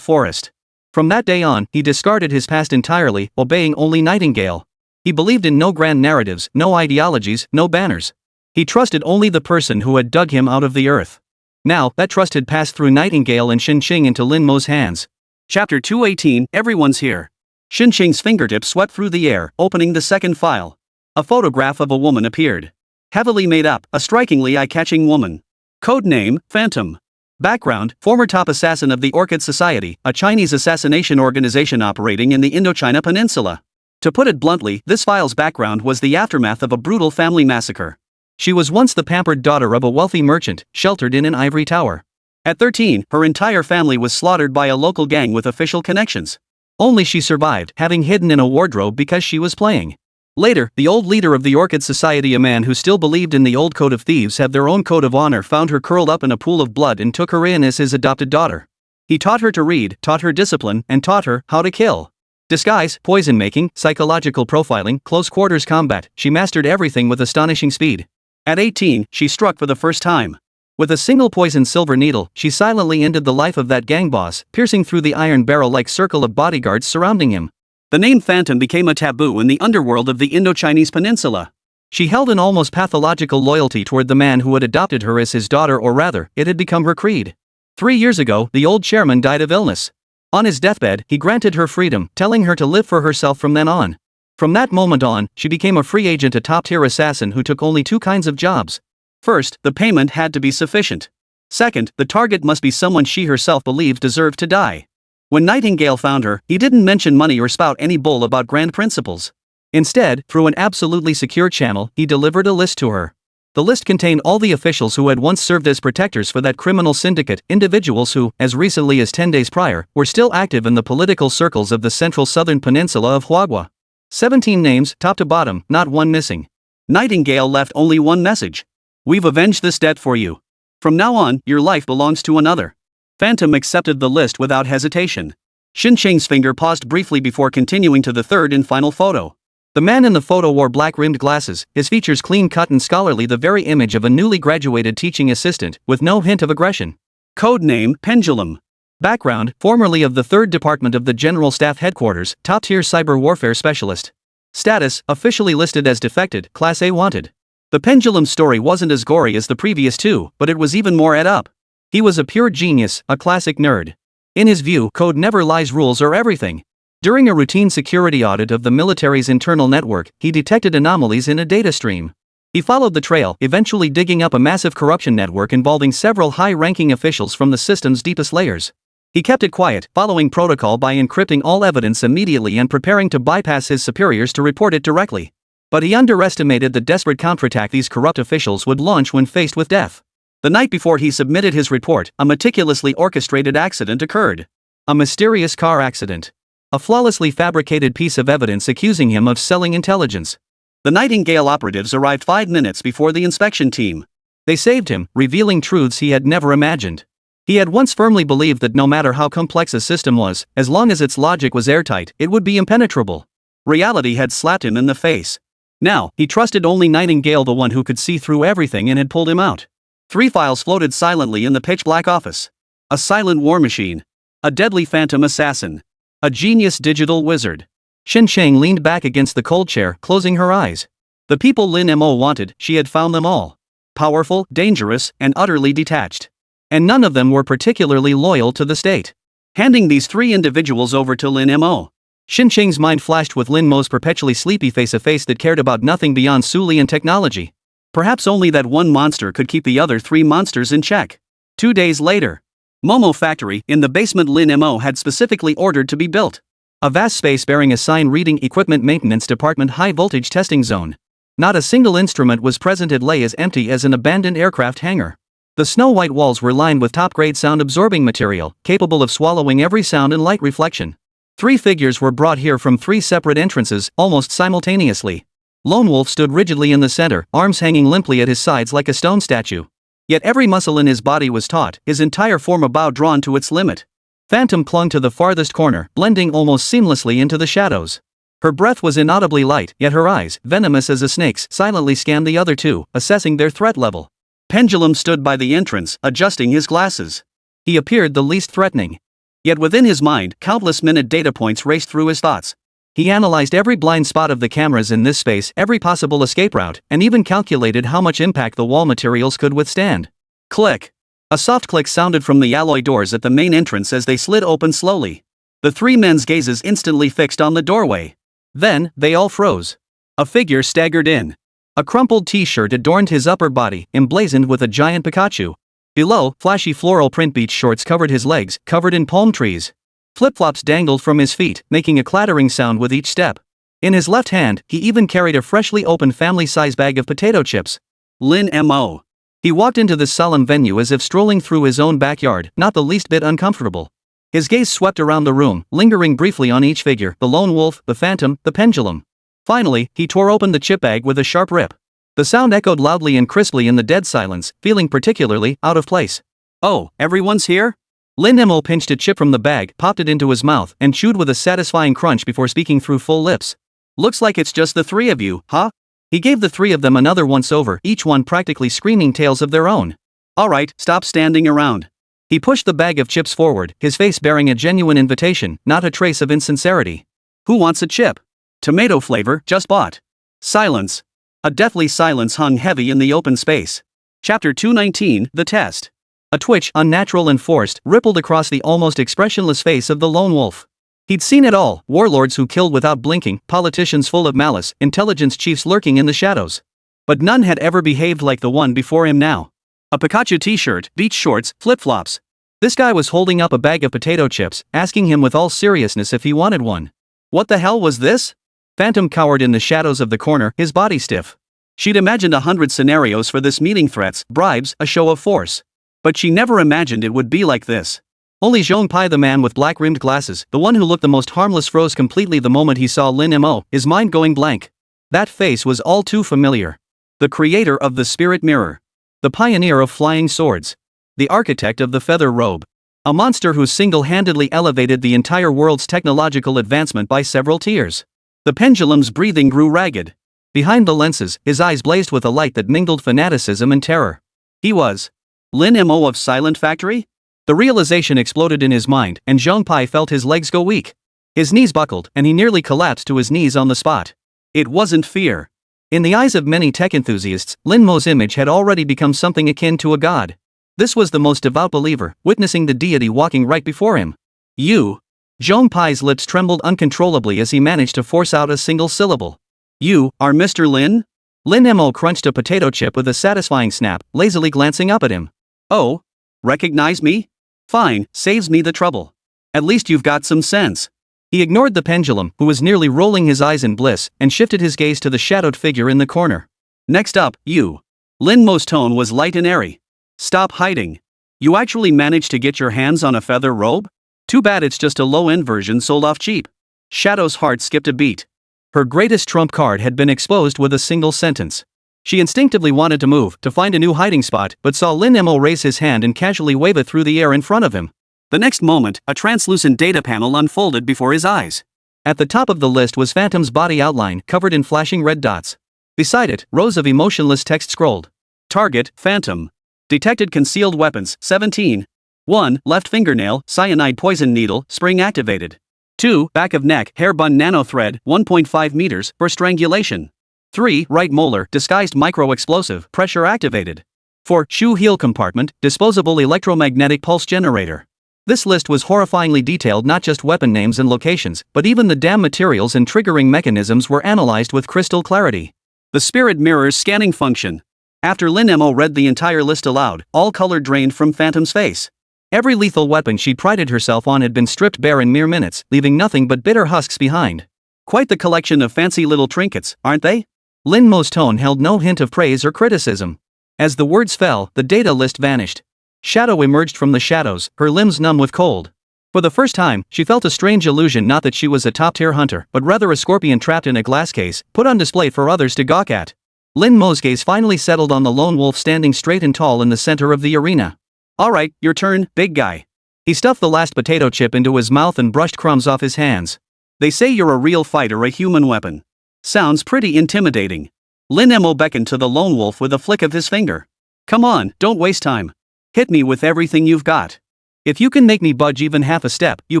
forest. From that day on, he discarded his past entirely, obeying only Nightingale. He believed in no grand narratives, no ideologies, no banners. He trusted only the person who had dug him out of the earth. Now, that trust had passed through Nightingale and Xin Cheng into Lin Mo's hands. Chapter 218, Everyone's Here. Xin Cheng's fingertip swept through the air, opening the second file. A photograph of a woman appeared. Heavily made up, a strikingly eye-catching woman. Codename, Phantom. Background, former top assassin of the Orchid Society, a Chinese assassination organization operating in the Indochina Peninsula. To put it bluntly, this file's background was the aftermath of a brutal family massacre. She was once the pampered daughter of a wealthy merchant, sheltered in an ivory tower. At 13, her entire family was slaughtered by a local gang with official connections. Only she survived, having hidden in a wardrobe because she was playing. Later, the old leader of the Orchid Society, a man who still believed in the old code of thieves have their own code of honor, found her curled up in a pool of blood and took her in as his adopted daughter. He taught her to read, taught her discipline, and taught her how to kill. Disguise, poison making, psychological profiling, close quarters combat, she mastered everything with astonishing speed. At 18, she struck for the first time. With a single poisoned silver needle, she silently ended the life of that gang boss, piercing through the iron barrel-like circle of bodyguards surrounding him. The name Phantom became a taboo in the underworld of the Indo-Chinese peninsula. She held an almost pathological loyalty toward the man who had adopted her as his daughter, or rather, it had become her creed. 3 years ago, the old chairman died of illness. On his deathbed, he granted her freedom, telling her to live for herself from then on. From that moment on, she became a free agent, a top-tier assassin who took only 2 kinds of jobs. First, the payment had to be sufficient. Second, the target must be someone she herself believed deserved to die. When Nightingale found her, he didn't mention money or spout any bull about grand principles. Instead, through an absolutely secure channel, he delivered a list to her. The list contained all the officials who had once served as protectors for that criminal syndicate, individuals who, as recently as 10 days prior, were still active in the political circles of the central southern peninsula of Huagua. 17 names, top to bottom, not one missing. Nightingale left only one message. We've avenged this debt for you. From now on, your life belongs to another. Phantom accepted the list without hesitation. Xincheng's finger paused briefly before continuing to the third and final photo. The man in the photo wore black-rimmed glasses, his features clean-cut and scholarly, the very image of a newly graduated teaching assistant, with no hint of aggression. Code name, Pendulum. Background, formerly of the 3rd Department of the General Staff Headquarters, top-tier cyber warfare specialist. Status, officially listed as defected, Class A wanted. The Pendulum story wasn't as gory as the previous two, but it was even more ed up. He was a pure genius, a classic nerd. In his view, code never lies, rules are everything. During a routine security audit of the military's internal network, he detected anomalies in a data stream. He followed the trail, eventually digging up a massive corruption network involving several high-ranking officials from the system's deepest layers. He kept it quiet, following protocol by encrypting all evidence immediately and preparing to bypass his superiors to report it directly. But he underestimated the desperate counterattack these corrupt officials would launch when faced with death. The night before he submitted his report, a meticulously orchestrated accident occurred. A mysterious car accident. A flawlessly fabricated piece of evidence accusing him of selling intelligence. The Nightingale operatives arrived 5 minutes before the inspection team. They saved him, revealing truths he had never imagined. He had once firmly believed that no matter how complex a system was, as long as its logic was airtight, it would be impenetrable. Reality had slapped him in the face. Now, he trusted only Nightingale, the one who could see through everything, and had pulled him out. 3 files floated silently in the pitch-black office. A silent war machine. A deadly phantom assassin. A genius digital wizard. Xincheng leaned back against the cold chair, closing her eyes. The people Lin Mo wanted, she had found them all. Powerful, dangerous, and utterly detached. And none of them were particularly loyal to the state. Handing these 3 individuals over to Lin Mo. Xincheng's mind flashed with Lin Mo's perpetually sleepy face, a face that cared about nothing beyond Suli and technology. Perhaps only that one monster could keep the other 3 monsters in check. 2 days later. Momo Factory, in the basement Lin Mo had specifically ordered to be built. A vast space bearing a sign reading Equipment Maintenance Department High Voltage Testing Zone. Not a single instrument was present. It lay as empty as an abandoned aircraft hangar. The snow-white walls were lined with top-grade sound-absorbing material, capable of swallowing every sound and light reflection. 3 figures were brought here from 3 separate entrances, almost simultaneously. Lone Wolf stood rigidly in the center, arms hanging limply at his sides like a stone statue. Yet every muscle in his body was taut, his entire form a bow drawn to its limit. Phantom clung to the farthest corner, blending almost seamlessly into the shadows. Her breath was inaudibly light, yet her eyes, venomous as a snake's, silently scanned the other 2, assessing their threat level. Pendulum stood by the entrance, adjusting his glasses. He appeared the least threatening. Yet within his mind, countless minute data points raced through his thoughts. He analyzed every blind spot of the cameras in this space, every possible escape route, and even calculated how much impact the wall materials could withstand. Click. A soft click sounded from the alloy doors at the main entrance as they slid open slowly. The 3 men's gazes instantly fixed on the doorway. Then, they all froze. A figure staggered in. A crumpled t-shirt adorned his upper body, emblazoned with a giant Pikachu. Below, flashy floral print beach shorts covered his legs, covered in palm trees. Flip-flops dangled from his feet, making a clattering sound with each step. In his left hand, he even carried a freshly opened family-size bag of potato chips. Lin Mo. He walked into this solemn venue as if strolling through his own backyard, not the least bit uncomfortable. His gaze swept around the room, lingering briefly on each figure, the lone wolf, the phantom, the pendulum. Finally, he tore open the chip bag with a sharp rip. The sound echoed loudly and crisply in the dead silence, feeling particularly out of place. Oh, everyone's here? Lin Mo pinched a chip from the bag, popped it into his mouth, and chewed with a satisfying crunch before speaking through full lips. Looks like it's just the 3 of you, huh? He gave the 3 of them another once-over, each one practically screaming tales of their own. Alright, stop standing around. He pushed the bag of chips forward, his face bearing a genuine invitation, not a trace of insincerity. Who wants a chip? Tomato flavor, just bought. Silence. A deathly silence hung heavy in the open space. Chapter 219, The Test. A twitch, unnatural and forced, rippled across the almost expressionless face of the lone wolf. He'd seen it all, warlords who killed without blinking, politicians full of malice, intelligence chiefs lurking in the shadows. But none had ever behaved like the one before him now. A Pikachu t-shirt, beach shorts, flip-flops. This guy was holding up a bag of potato chips, asking him with all seriousness if he wanted one. What the hell was this? Phantom cowered in the shadows of the corner, his body stiff. She'd imagined 100 scenarios for this meeting: threats, bribes, a show of force. But she never imagined it would be like this. Only Zhongpai, the man with black-rimmed glasses, the one who looked the most harmless, froze completely the moment he saw Lin Mo, his mind going blank. That face was all too familiar. The creator of the spirit mirror. The pioneer of flying swords. The architect of the feather robe. A monster who single-handedly elevated the entire world's technological advancement by several tiers. The pendulum's breathing grew ragged. Behind the lenses, his eyes blazed with a light that mingled fanaticism and terror. He was Lin Mo of Silent Factory? The realization exploded in his mind, and Zhongpai felt his legs go weak. His knees buckled, and he nearly collapsed to his knees on the spot. It wasn't fear. In the eyes of many tech enthusiasts, Lin Mo's image had already become something akin to a god. This was the most devout believer, witnessing the deity walking right before him. You. Zhongpai's lips trembled uncontrollably as he managed to force out a single syllable. You are Mr. Lin? Lin Mo crunched a potato chip with a satisfying snap, lazily glancing up at him. Oh? Recognize me? Fine, saves me the trouble. At least you've got some sense. He ignored the pendulum, who was nearly rolling his eyes in bliss, and shifted his gaze to the shadowed figure in the corner. Next up, you. Lin Mo's tone was light and airy. Stop hiding. You actually managed to get your hands on a feather robe? Too bad it's just a low-end version sold off cheap. Shadow's heart skipped a beat. Her greatest trump card had been exposed with a single sentence. She instinctively wanted to move, to find a new hiding spot, but saw Lin Mo raise his hand and casually wave it through the air in front of him. The next moment, a translucent data panel unfolded before his eyes. At the top of the list was Phantom's body outline, covered in flashing red dots. Beside it, rows of emotionless text scrolled. Target, Phantom. Detected concealed weapons, 17. 1. Left fingernail, cyanide poison needle, spring activated. 2. Back of neck, hair bun nano thread, 1.5 meters, for strangulation. 3. Right molar, disguised micro-explosive, pressure activated. 4. Shoe heel compartment, disposable electromagnetic pulse generator. This list was horrifyingly detailed. Not just weapon names and locations, but even the damn materials and triggering mechanisms were analyzed with crystal clarity. The spirit mirror's scanning function. After Lin Mo read the entire list aloud, all color drained from Phantom's face. Every lethal weapon she prided herself on had been stripped bare in mere minutes, leaving nothing but bitter husks behind. Quite the collection of fancy little trinkets, aren't they? Lin Mo's tone held no hint of praise or criticism. As the words fell, the data list vanished. Shadow emerged from the shadows, her limbs numb with cold. For the first time, she felt a strange illusion, not that she was a top-tier hunter, but rather a scorpion trapped in a glass case, put on display for others to gawk at. Lin Mo's gaze finally settled on the lone wolf standing straight and tall in the center of the arena. Alright, your turn, big guy. He stuffed the last potato chip into his mouth and brushed crumbs off his hands. They say you're a real fighter, a human weapon. Sounds pretty intimidating. Lin Mo beckoned to the lone wolf with a flick of his finger. Come on, don't waste time. Hit me with everything you've got. If you can make me budge even half a step, you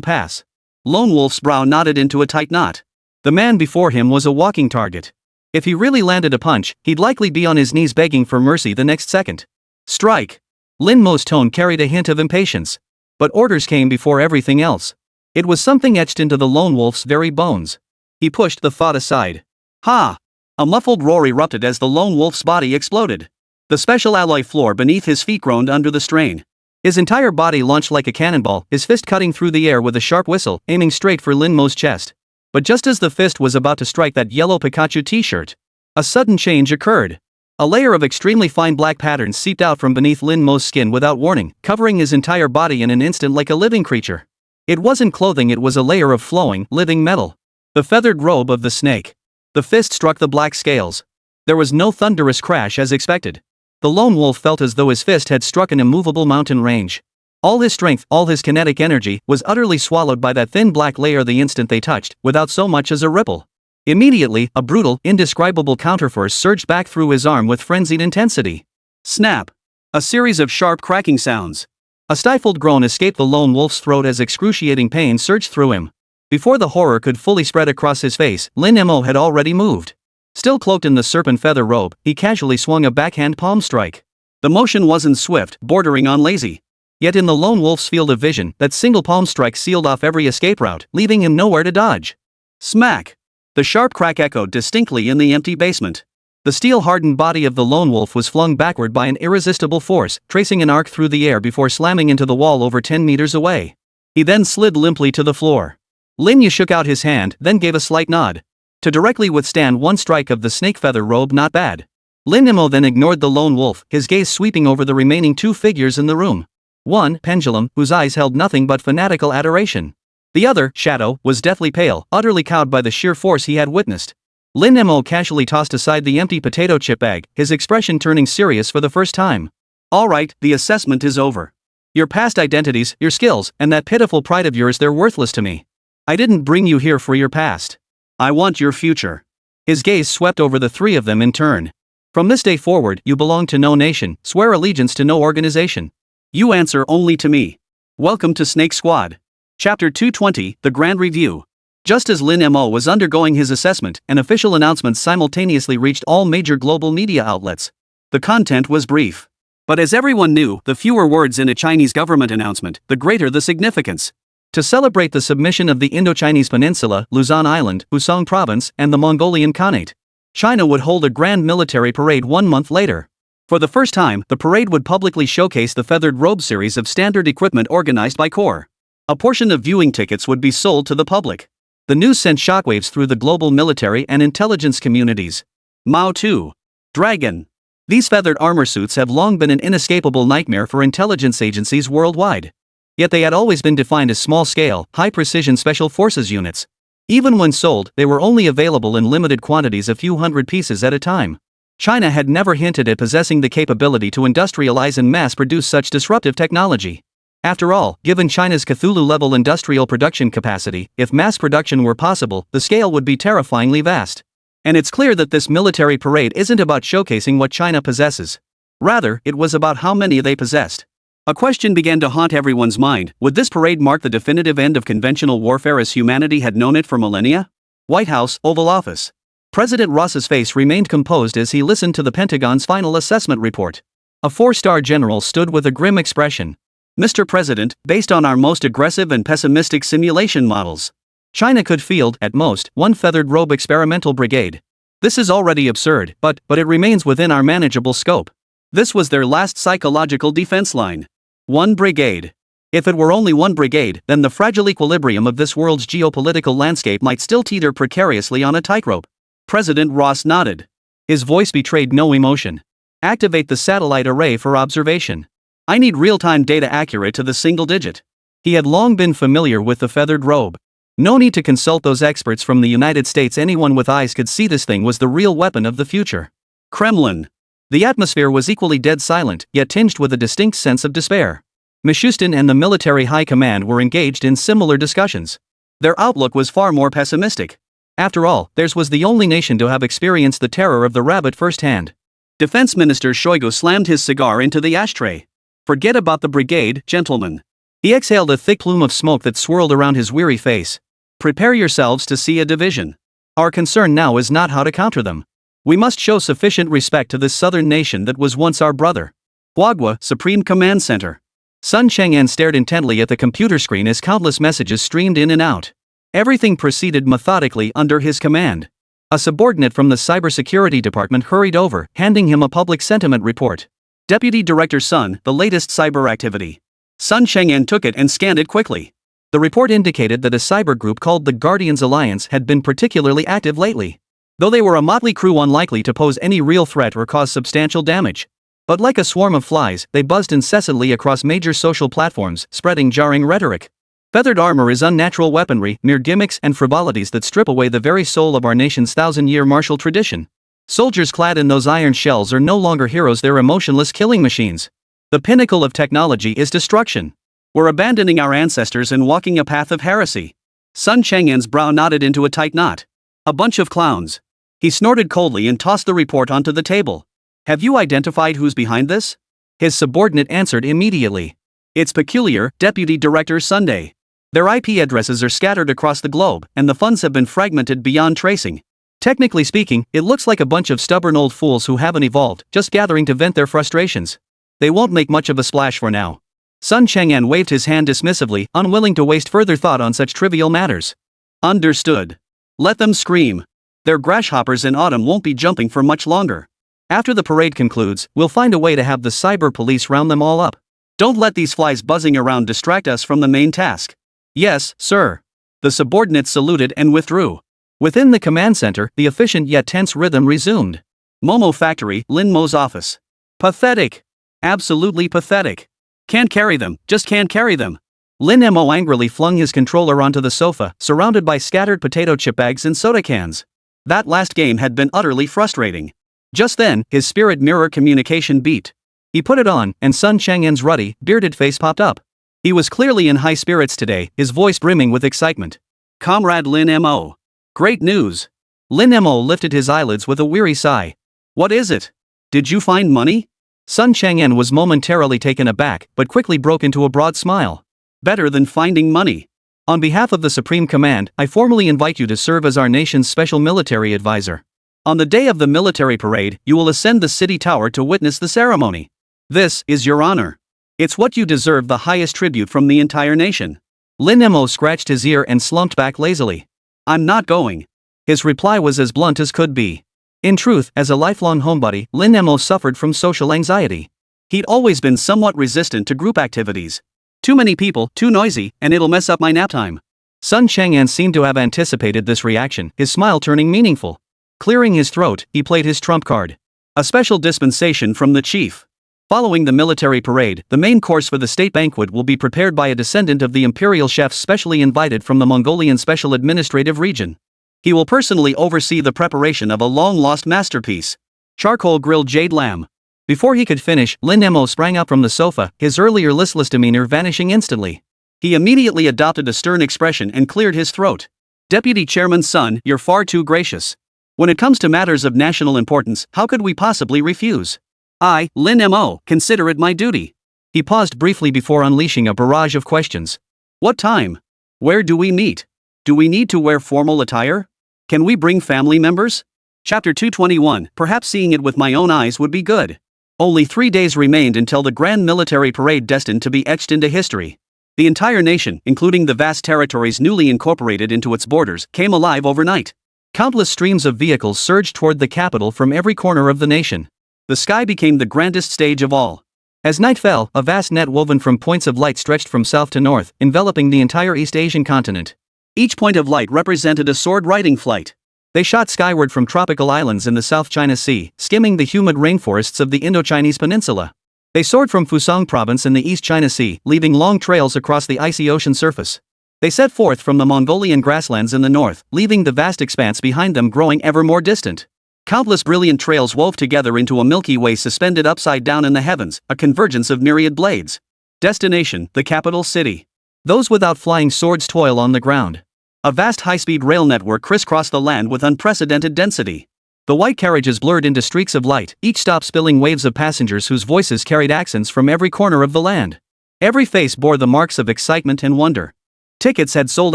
pass. Lone wolf's brow knotted into a tight knot. The man before him was a walking target. If he really landed a punch, he'd likely be on his knees begging for mercy the next second. Strike. Lin Mo's tone carried a hint of impatience. But orders came before everything else. It was something etched into the lone wolf's very bones. He pushed the thought aside. Ha! A muffled roar erupted as the lone wolf's body exploded. The special alloy floor beneath his feet groaned under the strain. His entire body launched like a cannonball, his fist cutting through the air with a sharp whistle, aiming straight for Lin Mo's chest. But just as the fist was about to strike that yellow Pikachu t-shirt, a sudden change occurred. A layer of extremely fine black patterns seeped out from beneath Lin Mo's skin without warning, covering his entire body in an instant like a living creature. It wasn't clothing, it was a layer of flowing, living metal. The feathered robe of the snake. The fist struck the black scales. There was no thunderous crash as expected. The lone wolf felt as though his fist had struck an immovable mountain range. All his strength, all his kinetic energy, was utterly swallowed by that thin black layer the instant they touched, without so much as a ripple. Immediately, a brutal, indescribable counterforce surged back through his arm with frenzied intensity. Snap! A series of sharp cracking sounds. A stifled groan escaped the lone wolf's throat as excruciating pain surged through him. Before the horror could fully spread across his face, Lin Mo had already moved. Still cloaked in the serpent feather robe, he casually swung a backhand palm strike. The motion wasn't swift, bordering on lazy. Yet in the lone wolf's field of vision, that single palm strike sealed off every escape route, leaving him nowhere to dodge. Smack! The sharp crack echoed distinctly in the empty basement. The steel-hardened body of the lone wolf was flung backward by an irresistible force, tracing an arc through the air before slamming into the wall over 10 meters away. He then slid limply to the floor. Lin Mo shook out his hand, then gave a slight nod. To directly withstand one strike of the snake feather robe, not bad. Lin Mo then ignored the lone wolf, his gaze sweeping over the remaining two figures in the room. One, Pendulum, whose eyes held nothing but fanatical adoration. The other, Shadow, was deathly pale, utterly cowed by the sheer force he had witnessed. Lin Mo casually tossed aside the empty potato chip bag, his expression turning serious for the first time. All right, the assessment is over. Your past identities, your skills, and that pitiful pride of yours, they're worthless to me. I didn't bring you here for your past. I want your future. His gaze swept over the three of them in turn. From this day forward, you belong to no nation, swear allegiance to no organization. You answer only to me. Welcome to Snake Squad. Chapter 220, The Grand Review. Just as Lin Mo was undergoing his assessment, an official announcement simultaneously reached all major global media outlets. The content was brief. But as everyone knew, the fewer words in a Chinese government announcement, the greater the significance. To celebrate the submission of the Indochinese Peninsula, Luzon Island, Husong Province, and the Mongolian Khanate, China would hold a grand military parade 1 month later. For the first time, the parade would publicly showcase the feathered robe series of standard equipment organized by Corps. A portion of viewing tickets would be sold to the public. The news sent shockwaves through the global military and intelligence communities. Mao 2. Dragon. These feathered armor suits have long been an inescapable nightmare for intelligence agencies worldwide. Yet they had always been defined as small-scale, high-precision special forces units. Even when sold, they were only available in limited quantities, a few hundred pieces at a time. China had never hinted at possessing the capability to industrialize and mass-produce such disruptive technology. After all, given China's Cthulhu-level industrial production capacity, if mass production were possible, the scale would be terrifyingly vast. And it's clear that this military parade isn't about showcasing what China possesses. Rather, it was about how many they possessed. A question began to haunt everyone's mind: would this parade mark the definitive end of conventional warfare as humanity had known it for millennia? White House, Oval Office. President Ross's face remained composed as he listened to the Pentagon's final assessment report. A 4-star general stood with a grim expression. Mr. President, based on our most aggressive and pessimistic simulation models, China could field, at most, 1 feathered robe experimental brigade. This is already absurd, but it remains within our manageable scope. This was their last psychological defense line. 1 brigade. If it were only 1 brigade, then the fragile equilibrium of this world's geopolitical landscape might still teeter precariously on a tightrope. President Ross nodded. His voice betrayed no emotion. Activate the satellite array for observation. I need real-time data accurate to the single digit. He had long been familiar with the feathered robe. No need to consult those experts from the United States. Anyone with eyes could see this thing was the real weapon of the future. Kremlin. The atmosphere was equally dead silent, yet tinged with a distinct sense of despair. Mishustin and the military high command were engaged in similar discussions. Their outlook was far more pessimistic. After all, theirs was the only nation to have experienced the terror of the rabbit firsthand. Defense Minister Shoigu slammed his cigar into the ashtray. Forget about the brigade, gentlemen. He exhaled a thick plume of smoke that swirled around his weary face. Prepare yourselves to see a division. Our concern now is not how to counter them. We must show sufficient respect to this southern nation that was once our brother. Huagua, Supreme Command Center. Sun Chang'an stared intently at the computer screen as countless messages streamed in and out. Everything proceeded methodically under his command. A subordinate from the cybersecurity department hurried over, handing him a public sentiment report. Deputy Director Sun, the latest cyber activity. Sun Chang'an took it and scanned it quickly. The report indicated that a cyber group called the Guardians Alliance had been particularly active lately. Though they were a motley crew unlikely to pose any real threat or cause substantial damage. But like a swarm of flies, they buzzed incessantly across major social platforms, spreading jarring rhetoric. Feathered armor is unnatural weaponry, mere gimmicks and frivolities that strip away the very soul of our nation's 1,000-year martial tradition. Soldiers clad in those iron shells are no longer heroes, they're emotionless killing machines. The pinnacle of technology is destruction. We're abandoning our ancestors and walking a path of heresy. Sun Chang'an's brow knotted into a tight knot. A bunch of clowns. He snorted coldly and tossed the report onto the table. Have you identified who's behind this? His subordinate answered immediately. It's peculiar, Deputy Director Sunday. Their IP addresses are scattered across the globe, and the funds have been fragmented beyond tracing. Technically speaking, it looks like a bunch of stubborn old fools who haven't evolved, just gathering to vent their frustrations. They won't make much of a splash for now. Sun Chang'an waved his hand dismissively, unwilling to waste further thought on such trivial matters. Understood. Let them scream. Their grasshoppers in autumn won't be jumping for much longer. After the parade concludes, we'll find a way to have the cyber police round them all up. Don't let these flies buzzing around distract us from the main task. Yes, sir. The subordinates saluted and withdrew. Within the command center, the efficient yet tense rhythm resumed. Momo Factory, Lin Mo's office. Pathetic. Absolutely pathetic. Can't carry them, just can't carry them. Lin Mo angrily flung his controller onto the sofa, surrounded by scattered potato chip bags and soda cans. That last game had been utterly frustrating. Just then, his spirit mirror communication beeped. He put it on, and Sun Chang'an's ruddy, bearded face popped up. He was clearly in high spirits today, his voice brimming with excitement. Comrade Lin Mo. Great news. Lin Mo lifted his eyelids with a weary sigh. What is it? Did you find money? Sun Chang'an was momentarily taken aback, but quickly broke into a broad smile. Better than finding money. On behalf of the Supreme Command, I formally invite you to serve as our nation's special military advisor. On the day of the military parade, you will ascend the city tower to witness the ceremony. This is your honor. It's what you deserve, the highest tribute from the entire nation. Lin Mo scratched his ear and slumped back lazily. I'm not going. His reply was as blunt as could be. In truth, as a lifelong homebody, Lin Mo suffered from social anxiety. He'd always been somewhat resistant to group activities. Too many people, too noisy, and it'll mess up my nap time. Sun Chang'an seemed to have anticipated this reaction, his smile turning meaningful. Clearing his throat, he played his trump card. A special dispensation from the chief. Following the military parade, the main course for the state banquet will be prepared by a descendant of the imperial chefs specially invited from the Mongolian Special Administrative Region. He will personally oversee the preparation of a long-lost masterpiece, charcoal-grilled jade lamb. Before he could finish, Lin Mo sprang up from the sofa, his earlier listless demeanor vanishing instantly. He immediately adopted a stern expression and cleared his throat. Deputy Chairman's son, you're far too gracious. When it comes to matters of national importance, how could we possibly refuse? I, Lin Mo, consider it my duty. He paused briefly before unleashing a barrage of questions. What time? Where do we meet? Do we need to wear formal attire? Can we bring family members? Chapter 221, perhaps seeing it with my own eyes would be good. Only 3 days remained until the grand military parade destined to be etched into history. The entire nation, including the vast territories newly incorporated into its borders, came alive overnight. Countless streams of vehicles surged toward the capital from every corner of the nation. The sky became the grandest stage of all. As night fell, a vast net woven from points of light stretched from south to north, enveloping the entire East Asian continent. Each point of light represented a sword-riding flight. They shot skyward from tropical islands in the South China Sea, skimming the humid rainforests of the Indo-Chinese peninsula. They soared from Fusang province in the East China Sea, leaving long trails across the icy ocean surface. They set forth from the Mongolian grasslands in the north, leaving the vast expanse behind them growing ever more distant. Countless brilliant trails wove together into a Milky Way suspended upside down in the heavens, a convergence of myriad blades. Destination, the capital city. Those without flying swords toil on the ground. A vast high-speed rail network crisscrossed the land with unprecedented density. The white carriages blurred into streaks of light, each stop spilling waves of passengers whose voices carried accents from every corner of the land. Every face bore the marks of excitement and wonder. Tickets had sold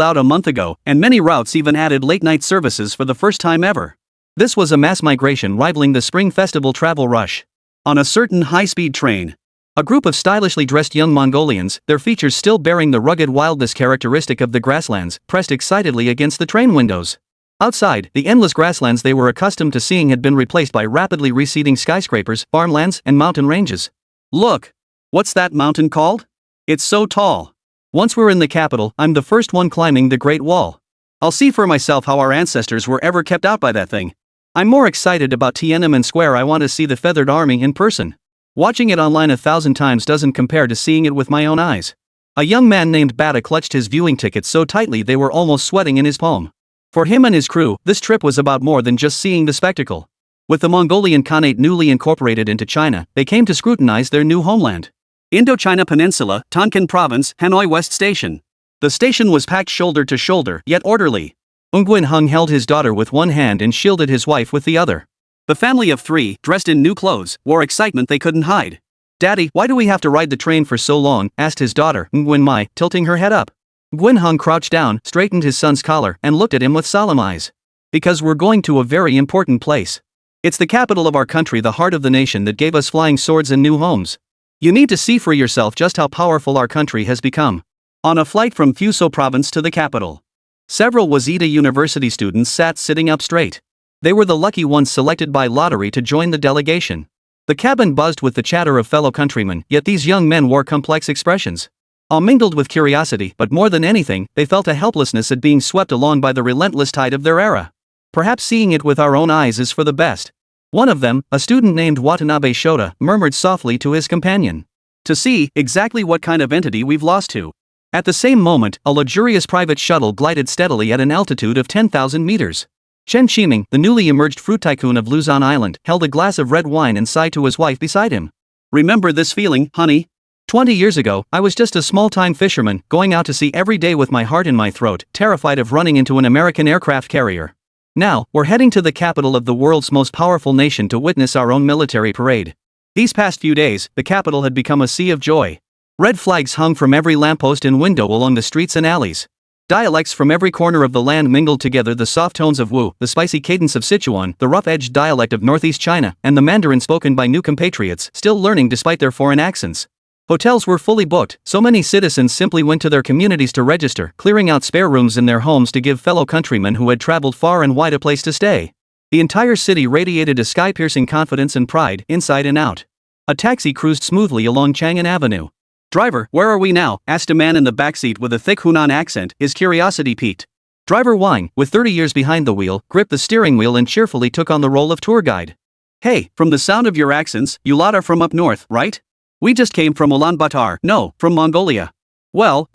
out a month ago, and many routes even added late-night services for the first time ever. This was a mass migration rivaling the spring festival travel rush. On a certain high-speed train, a group of stylishly dressed young Mongolians, their features still bearing the rugged wildness characteristic of the grasslands, pressed excitedly against the train windows. Outside, the endless grasslands they were accustomed to seeing had been replaced by rapidly receding skyscrapers, farmlands, and mountain ranges. Look! What's that mountain called? It's so tall. Once we're in the capital, I'm the first one climbing the Great Wall. I'll see for myself how our ancestors were ever kept out by that thing. I'm more excited about Tiananmen Square. I want to see the Feathered Army in person. Watching it online 1,000 times doesn't compare to seeing it with my own eyes. A young man named Bata clutched his viewing tickets so tightly they were almost sweating in his palm. For him and his crew, this trip was about more than just seeing the spectacle. With the Mongolian Khanate newly incorporated into China, they came to scrutinize their new homeland. Indochina Peninsula, Tonkin Province, Hanoi West Station. The station was packed shoulder to shoulder, yet orderly. Nguyen Hung held his daughter with one hand and shielded his wife with the other. The family of three, dressed in new clothes, wore excitement they couldn't hide. "Daddy, why do we have to ride the train for so long?" asked his daughter, Nguyen Mai, tilting her head up. Nguyen Hung crouched down, straightened his son's collar, and looked at him with solemn eyes. "Because we're going to a very important place. It's the capital of our country, the heart of the nation that gave us flying swords and new homes. You need to see for yourself just how powerful our country has become." On a flight from Fuso province to the capital, several Waseda University students sat sitting up straight. They were the lucky ones selected by lottery to join the delegation. The cabin buzzed with the chatter of fellow countrymen, yet these young men wore complex expressions. All mingled with curiosity, but more than anything, they felt a helplessness at being swept along by the relentless tide of their era. Perhaps seeing it with our own eyes is for the best. One of them, a student named Watanabe Shota, murmured softly to his companion. To see exactly what kind of entity we've lost to. At the same moment, a luxurious private shuttle glided steadily at an altitude of 10,000 meters. Chen Qiming, the newly emerged fruit tycoon of Luzon Island, held a glass of red wine and sighed to his wife beside him. Remember this feeling, honey? 20 years ago, I was just a small-time fisherman, going out to sea every day with my heart in my throat, terrified of running into an American aircraft carrier. Now, we're heading to the capital of the world's most powerful nation to witness our own military parade. These past few days, the capital had become a sea of joy. Red flags hung from every lamppost and window along the streets and alleys. Dialects from every corner of the land mingled together, the soft tones of Wu, the spicy cadence of Sichuan, the rough-edged dialect of Northeast China, and the Mandarin spoken by new compatriots, still learning despite their foreign accents. Hotels were fully booked, so many citizens simply went to their communities to register, clearing out spare rooms in their homes to give fellow countrymen who had traveled far and wide a place to stay. The entire city radiated a sky-piercing confidence and pride, inside and out. A taxi cruised smoothly along Chang'an Avenue. "Driver, where are we now?" asked a man in the backseat with a thick Hunan accent, his curiosity piqued. Driver Wang, with 30 years behind the wheel, gripped the steering wheel and cheerfully took on the role of tour guide. "Hey, from the sound of your accents, you lot are from up north, right? We just came from Ulaanbaatar, no, from Mongolia. Well,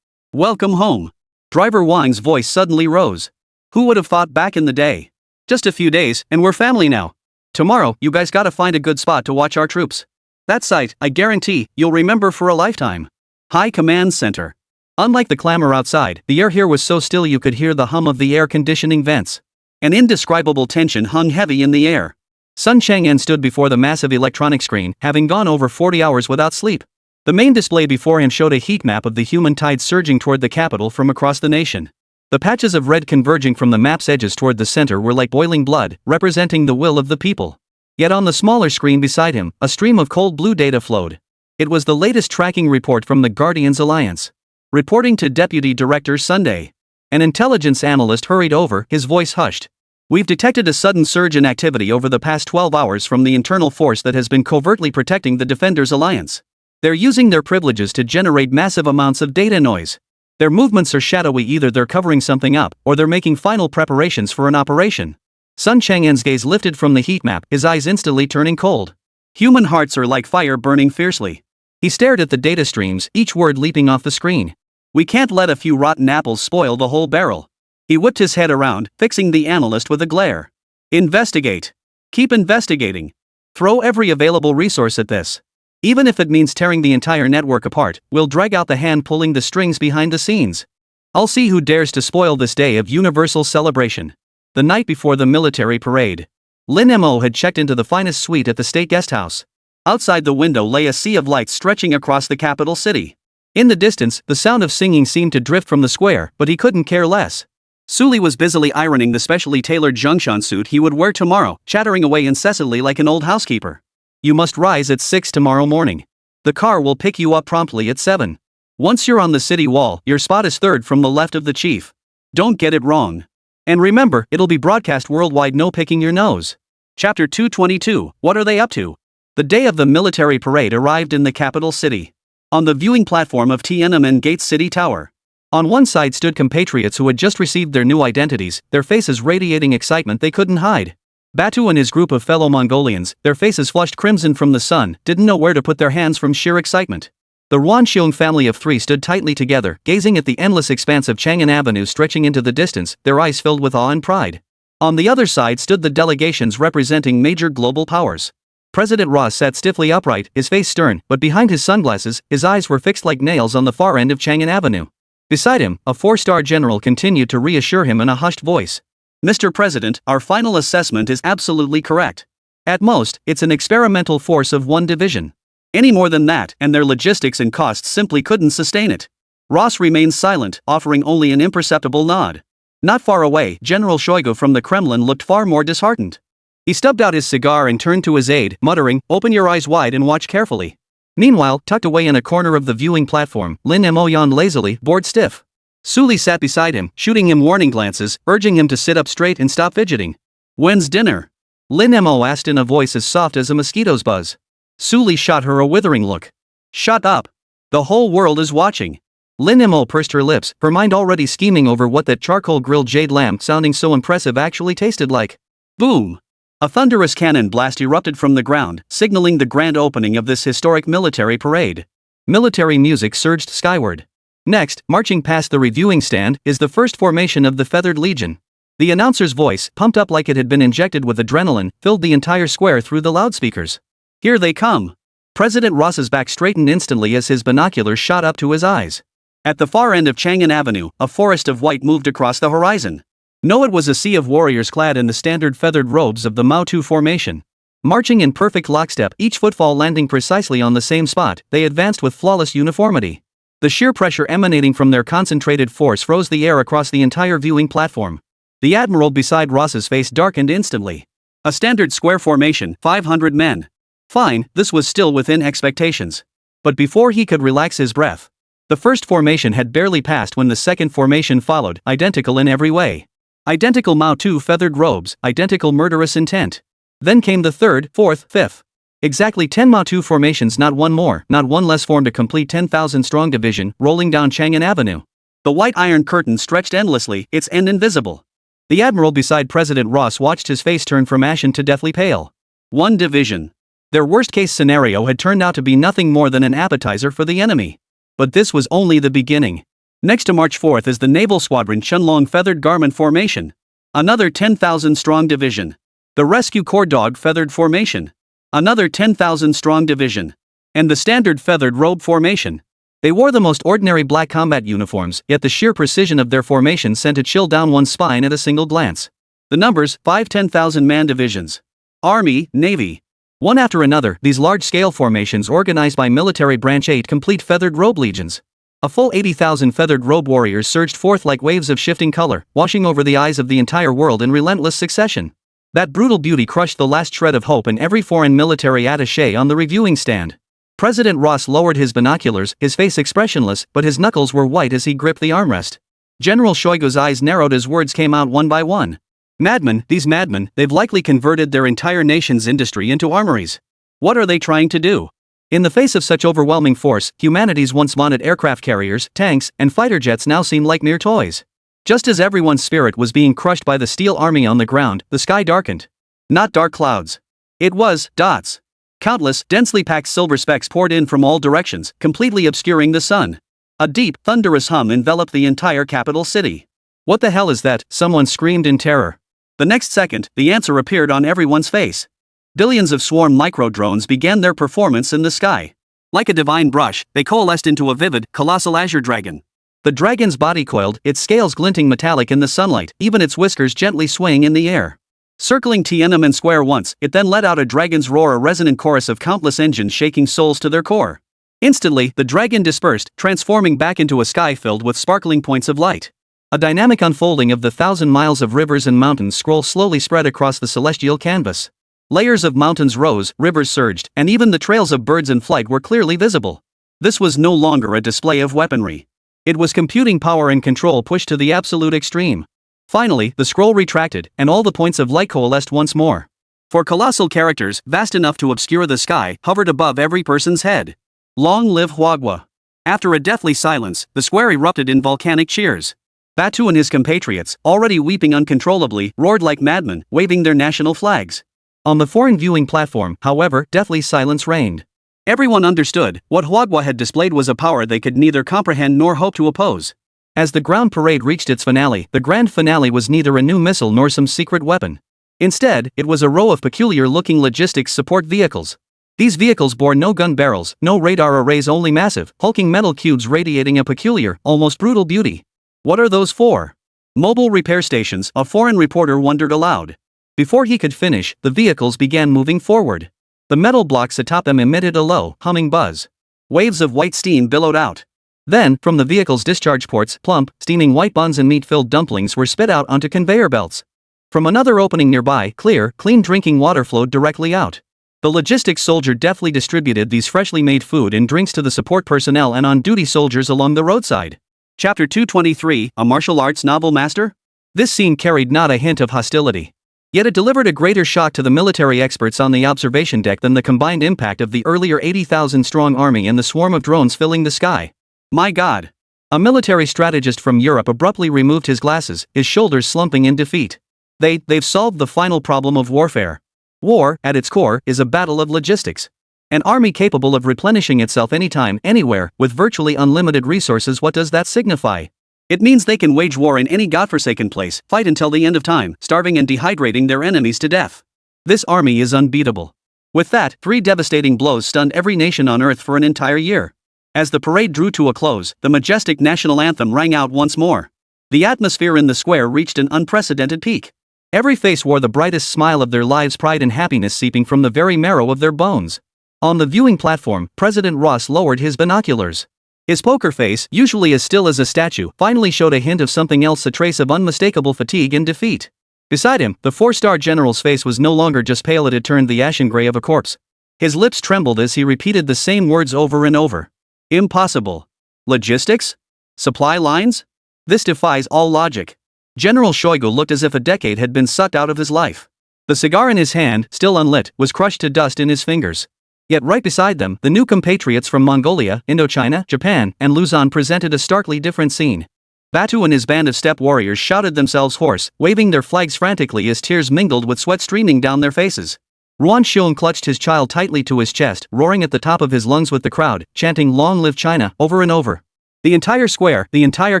welcome home." Driver Wang's voice suddenly rose. "Who would have thought back in the day? Just a few days, and we're family now. Tomorrow, you guys gotta find a good spot to watch our troops. That sight, I guarantee, you'll remember for a lifetime." High Command Center. Unlike the clamor outside, the air here was so still you could hear the hum of the air conditioning vents. An indescribable tension hung heavy in the air. Sun Chang'an stood before the massive electronic screen, having gone over 40 hours without sleep. The main display before him showed a heat map of the human tide surging toward the capital from across the nation. The patches of red converging from the map's edges toward the center were like boiling blood, representing the will of the people. Yet on the smaller screen beside him, a stream of cold blue data flowed. It was the latest tracking report from the Guardians Alliance. Reporting to Deputy Director Sunday. An intelligence analyst hurried over, his voice hushed. "We've detected a sudden surge in activity over the past 12 hours from the internal force that has been covertly protecting the Defenders Alliance. They're using their privileges to generate massive amounts of data noise. Their movements are shadowy, either they're covering something up, or they're making final preparations for an operation." Sun Chang'an's gaze lifted from the heat map, his eyes instantly turning cold. Human hearts are like fire burning fiercely. He stared at the data streams, each word leaping off the screen. "We can't let a few rotten apples spoil the whole barrel." He whipped his head around, fixing the analyst with a glare. "Investigate. Keep investigating. Throw every available resource at this. Even if it means tearing the entire network apart, we'll drag out the hand pulling the strings behind the scenes. I'll see who dares to spoil this day of universal celebration." The night before the military parade, Lin Mo had checked into the finest suite at the state guest house. Outside the window lay a sea of lights stretching across the capital city. In the distance, the sound of singing seemed to drift from the square, but he couldn't care less. Suli was busily ironing the specially tailored Zhongshan suit he would wear tomorrow, chattering away incessantly like an old housekeeper. "You must rise at 6 tomorrow morning. The car will pick you up promptly at 7. Once you're on the city wall, your spot is third from the left of the chief. Don't get it wrong. And remember, it'll be broadcast worldwide, no picking your nose." Chapter 222, What Are They Up To? The day of the military parade arrived in the capital city. On the viewing platform of Tiananmen Gate's city tower. On one side stood compatriots who had just received their new identities, their faces radiating excitement they couldn't hide. Batu and his group of fellow Mongolians, their faces flushed crimson from the sun, didn't know where to put their hands from sheer excitement. The Ruanxiong family of 3 stood tightly together, gazing at the endless expanse of Chang'an Avenue stretching into the distance, their eyes filled with awe and pride. On the other side stood the delegations representing major global powers. President Ross sat stiffly upright, his face stern, but behind his sunglasses, his eyes were fixed like nails on the far end of Chang'an Avenue. Beside him, a 4-star general continued to reassure him in a hushed voice. "Mr. President, our final assessment is absolutely correct. At most, it's an experimental force of 1 division. Any more than that, and their logistics and costs simply couldn't sustain it." Ross remained silent, offering only an imperceptible nod. Not far away, General Shoigu from the Kremlin looked far more disheartened. He stubbed out his cigar and turned to his aide, muttering, "Open your eyes wide and watch carefully." Meanwhile, tucked away in a corner of the viewing platform, Lin Mo yawned lazily, bored stiff. Suli sat beside him, shooting him warning glances, urging him to sit up straight and stop fidgeting. When's dinner? Lin Mo asked in a voice as soft as a mosquito's buzz. Suli shot her a withering look. Shut up. The whole world is watching. Lin Mo pursed her lips, her mind already scheming over what that charcoal-grilled jade lamp sounding so impressive actually tasted like. Boom! A thunderous cannon blast erupted from the ground, signaling the grand opening of this historic military parade. Military music surged skyward. Next, marching past the reviewing stand, is the first formation of the Feathered Legion. The announcer's voice, pumped up like it had been injected with adrenaline, filled the entire square through the loudspeakers. Here they come. President Ross's back straightened instantly as his binoculars shot up to his eyes. At the far end of Chang'an Avenue, a forest of white moved across the horizon. No, it was a sea of warriors clad in the standard feathered robes of the Mao Tu formation. Marching in perfect lockstep, each footfall landing precisely on the same spot, they advanced with flawless uniformity. The sheer pressure emanating from their concentrated force froze the air across the entire viewing platform. The admiral beside Ross's face darkened instantly. A standard square formation, 500 men. Fine, this was still within expectations. But before he could relax his breath, the first formation had barely passed when the second formation followed, identical in every way. Identical Mao Tu feathered robes, identical murderous intent. Then came the third, fourth, fifth. Exactly 10 Mao Tu formations, not one more, not one less, formed a complete 10,000-strong division, rolling down Chang'an Avenue. The white iron curtain stretched endlessly, its end invisible. The admiral beside President Ross watched his face turn from ashen to deathly pale. One division. Their worst-case scenario had turned out to be nothing more than an appetizer for the enemy. But this was only the beginning. Next to march forth is the Naval Squadron Chunlong Feathered Garment Formation. Another 10,000-strong division. The Rescue Corps Dog Feathered Formation. Another 10,000-strong division. And the Standard Feathered Robe Formation. They wore the most ordinary black combat uniforms, yet the sheer precision of their formation sent a chill down one's spine at a single glance. The numbers, 5 10,000-man divisions. Army, Navy. One after another, these large-scale formations organized by military branch 8 complete feathered robe legions. A full 80,000 feathered robe warriors surged forth like waves of shifting color, washing over the eyes of the entire world in relentless succession. That brutal beauty crushed the last shred of hope in every foreign military attaché on the reviewing stand. President Ross lowered his binoculars, his face expressionless, but his knuckles were white as he gripped the armrest. General Shoigu's eyes narrowed as words came out one by one. Madmen, these madmen, they've likely converted their entire nation's industry into armories. What are they trying to do? In the face of such overwhelming force, humanity's once vaunted aircraft carriers, tanks, and fighter jets now seemed like mere toys. Just as everyone's spirit was being crushed by the steel army on the ground, the sky darkened. Not dark clouds. It was dots. Countless, densely packed silver specks poured in from all directions, completely obscuring the sun. A deep, thunderous hum enveloped the entire capital city. What the hell is that? Someone screamed in terror. The next second, the answer appeared on everyone's face. Billions of swarm micro-drones began their performance in the sky. Like a divine brush, they coalesced into a vivid, colossal azure dragon. The dragon's body coiled, its scales glinting metallic in the sunlight, even its whiskers gently swaying in the air. Circling Tiananmen Square once, it then let out a dragon's roar, a resonant chorus of countless engines shaking souls to their core. Instantly, the dragon dispersed, transforming back into a sky filled with sparkling points of light. A dynamic unfolding of the 1,000 miles of rivers and mountains scroll slowly spread across the celestial canvas. Layers of mountains rose, rivers surged, and even the trails of birds in flight were clearly visible. This was no longer a display of weaponry. It was computing power and control pushed to the absolute extreme. Finally, the scroll retracted, and all the points of light coalesced once more. Four colossal characters, vast enough to obscure the sky, hovered above every person's head. Long live Huagua. After a deathly silence, the square erupted in volcanic cheers. Batu and his compatriots, already weeping uncontrollably, roared like madmen, waving their national flags. On the foreign viewing platform, however, deathly silence reigned. Everyone understood, what Huagua had displayed was a power they could neither comprehend nor hope to oppose. As the ground parade reached its finale, the grand finale was neither a new missile nor some secret weapon. Instead, it was a row of peculiar-looking logistics support vehicles. These vehicles bore no gun barrels, no radar arrays, only massive, hulking metal cubes radiating a peculiar, almost brutal beauty. What are those for? Mobile repair stations, a foreign reporter wondered aloud. Before he could finish, the vehicles began moving forward. The metal blocks atop them emitted a low, humming buzz. Waves of white steam billowed out. Then, from the vehicle's discharge ports, plump, steaming white buns and meat-filled dumplings were spit out onto conveyor belts. From another opening nearby, clear, clean drinking water flowed directly out. The logistics soldier deftly distributed these freshly made food and drinks to the support personnel and on-duty soldiers along the roadside. Chapter 223, A Martial Arts Novel Master? This scene carried not a hint of hostility. Yet it delivered a greater shock to the military experts on the observation deck than the combined impact of the earlier 80,000-strong army and the swarm of drones filling the sky. My God! A military strategist from Europe abruptly removed his glasses, his shoulders slumping in defeat. They've solved the final problem of warfare. War, at its core, is a battle of logistics. An army capable of replenishing itself anytime, anywhere, with virtually unlimited resources. What does that signify? It means they can wage war in any godforsaken place, fight until the end of time, starving and dehydrating their enemies to death. This army is unbeatable. With that, 3 devastating blows stunned every nation on Earth for an entire year. As the parade drew to a close, the majestic national anthem rang out once more. The atmosphere in the square reached an unprecedented peak. Every face wore the brightest smile of their lives, pride and happiness seeping from the very marrow of their bones. On the viewing platform, President Ross lowered his binoculars. His poker face, usually as still as a statue, finally showed a hint of something else, a trace of unmistakable fatigue and defeat. Beside him, the 4-star general's face was no longer just pale, it had turned the ashen gray of a corpse. His lips trembled as he repeated the same words over and over. Impossible. Logistics? Supply lines? This defies all logic. General Shoigu looked as if a decade had been sucked out of his life. The cigar in his hand, still unlit, was crushed to dust in his fingers. Yet right beside them, the new compatriots from Mongolia, Indochina, Japan, and Luzon presented a starkly different scene. Batu and his band of steppe warriors shouted themselves hoarse, waving their flags frantically as tears mingled with sweat streaming down their faces. Ruan Xiong clutched his child tightly to his chest, roaring at the top of his lungs with the crowd, chanting "Long live China" over and over. The entire square, the entire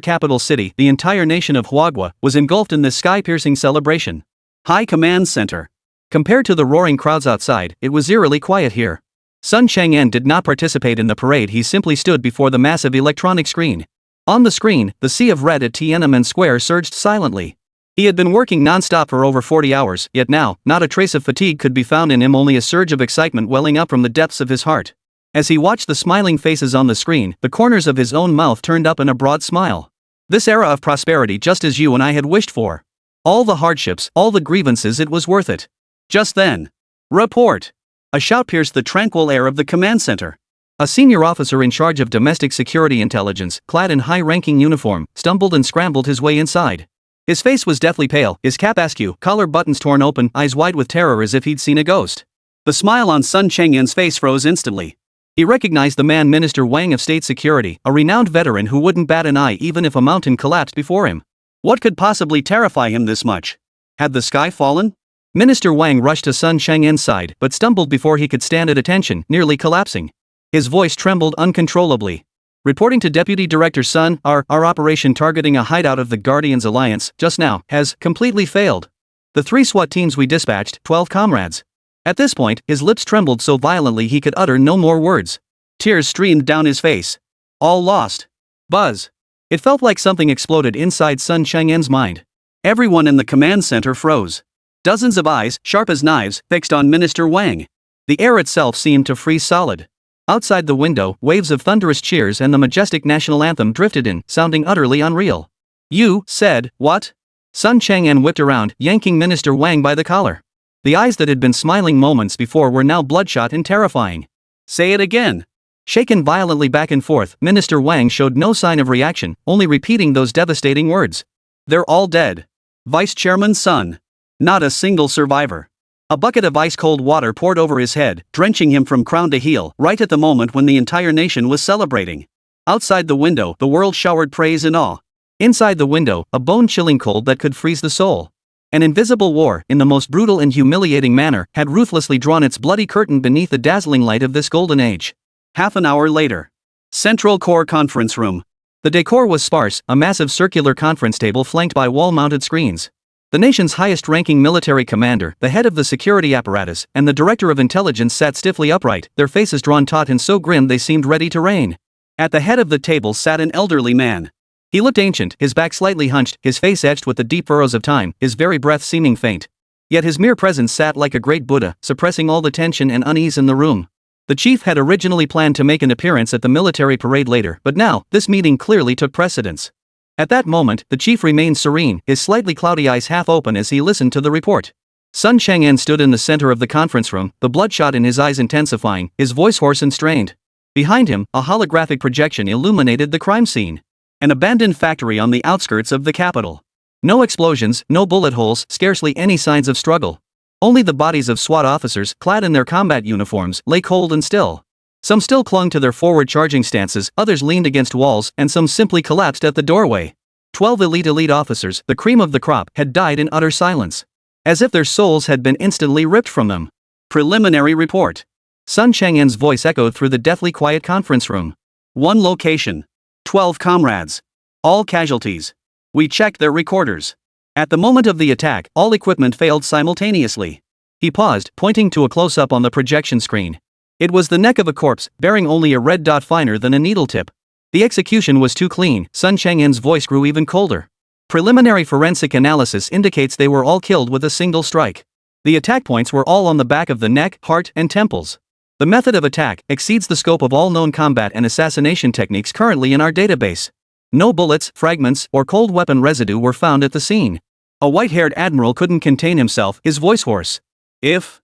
capital city, the entire nation of Huagua, was engulfed in this sky-piercing celebration. High Command Center. Compared to the roaring crowds outside, it was eerily quiet here. Sun Chang'an did not participate in the parade, he simply stood before the massive electronic screen. On the screen, the sea of red at Tiananmen Square surged silently. He had been working non-stop for over 40 hours, yet now, not a trace of fatigue could be found in him, only a surge of excitement welling up from the depths of his heart. As he watched the smiling faces on the screen, the corners of his own mouth turned up in a broad smile. This era of prosperity, just as you and I had wished for. All the hardships, all the grievances, it was worth it. Just then. Report! A shout pierced the tranquil air of the command center. A senior officer in charge of domestic security intelligence, clad in high-ranking uniform, stumbled and scrambled his way inside. His face was deathly pale, his cap askew, collar buttons torn open, eyes wide with terror as if he'd seen a ghost. The smile on Sun Chang'an's face froze instantly. He recognized the man, Minister Wang of State Security, a renowned veteran who wouldn't bat an eye even if a mountain collapsed before him. What could possibly terrify him this much? Had the sky fallen? Minister Wang rushed to Sun Chang'an's side but stumbled before he could stand at attention, nearly collapsing. His voice trembled uncontrollably. Reporting to Deputy Director Sun, our operation targeting a hideout of the Guardians Alliance, just now, has completely failed. The 3 SWAT teams we dispatched, 12 comrades. At this point, his lips trembled so violently he could utter no more words. Tears streamed down his face. All lost. Buzz. It felt like something exploded inside Sun Chang'an's mind. Everyone in the command center froze. Dozens of eyes, sharp as knives, fixed on Minister Wang. The air itself seemed to freeze solid. Outside the window, waves of thunderous cheers and the majestic national anthem drifted in, sounding utterly unreal. You said, what? Sun Chang'an whipped around, yanking Minister Wang by the collar. The eyes that had been smiling moments before were now bloodshot and terrifying. Say it again. Shaken violently back and forth, Minister Wang showed no sign of reaction, only repeating those devastating words. They're all dead. Vice Chairman Sun. Not a single survivor. A bucket of ice-cold water poured over his head, drenching him from crown to heel, right at the moment when the entire nation was celebrating. Outside the window, the world showered praise and awe. Inside the window, a bone-chilling cold that could freeze the soul. An invisible war, in the most brutal and humiliating manner, had ruthlessly drawn its bloody curtain beneath the dazzling light of this golden age. Half an hour later. Central Core Conference Room. The decor was sparse, a massive circular conference table flanked by wall-mounted screens. The nation's highest-ranking military commander, the head of the security apparatus, and the director of intelligence sat stiffly upright, their faces drawn taut and so grim they seemed ready to rain. At the head of the table sat an elderly man. He looked ancient, his back slightly hunched, his face etched with the deep furrows of time, his very breath seeming faint. Yet his mere presence sat like a great Buddha, suppressing all the tension and unease in the room. The chief had originally planned to make an appearance at the military parade later, but now, this meeting clearly took precedence. At that moment, the chief remained serene, his slightly cloudy eyes half open as he listened to the report. Sun Chang'an stood in the center of the conference room, the bloodshot in his eyes intensifying, his voice hoarse and strained. Behind him, a holographic projection illuminated the crime scene. An abandoned factory on the outskirts of the capital. No explosions, no bullet holes, scarcely any signs of struggle. Only the bodies of SWAT officers, clad in their combat uniforms, lay cold and still. Some still clung to their forward charging stances, others leaned against walls, and some simply collapsed at the doorway. 12 elite officers, the cream of the crop, had died in utter silence. As if their souls had been instantly ripped from them. Preliminary report. Sun Chang'en's voice echoed through the deathly quiet conference room. 1 location. 12 comrades. All casualties. We checked their recorders. At the moment of the attack, all equipment failed simultaneously. He paused, pointing to a close-up on the projection screen. It was the neck of a corpse, bearing only a red dot finer than a needle tip. The execution was too clean. Sun Chang'en's voice grew even colder. Preliminary forensic analysis indicates they were all killed with a single strike. The attack points were all on the back of the neck, heart, and temples. The method of attack exceeds the scope of all known combat and assassination techniques currently in our database. No bullets, fragments, or cold weapon residue were found at the scene. A white-haired admiral couldn't contain himself, his voice hoarse. If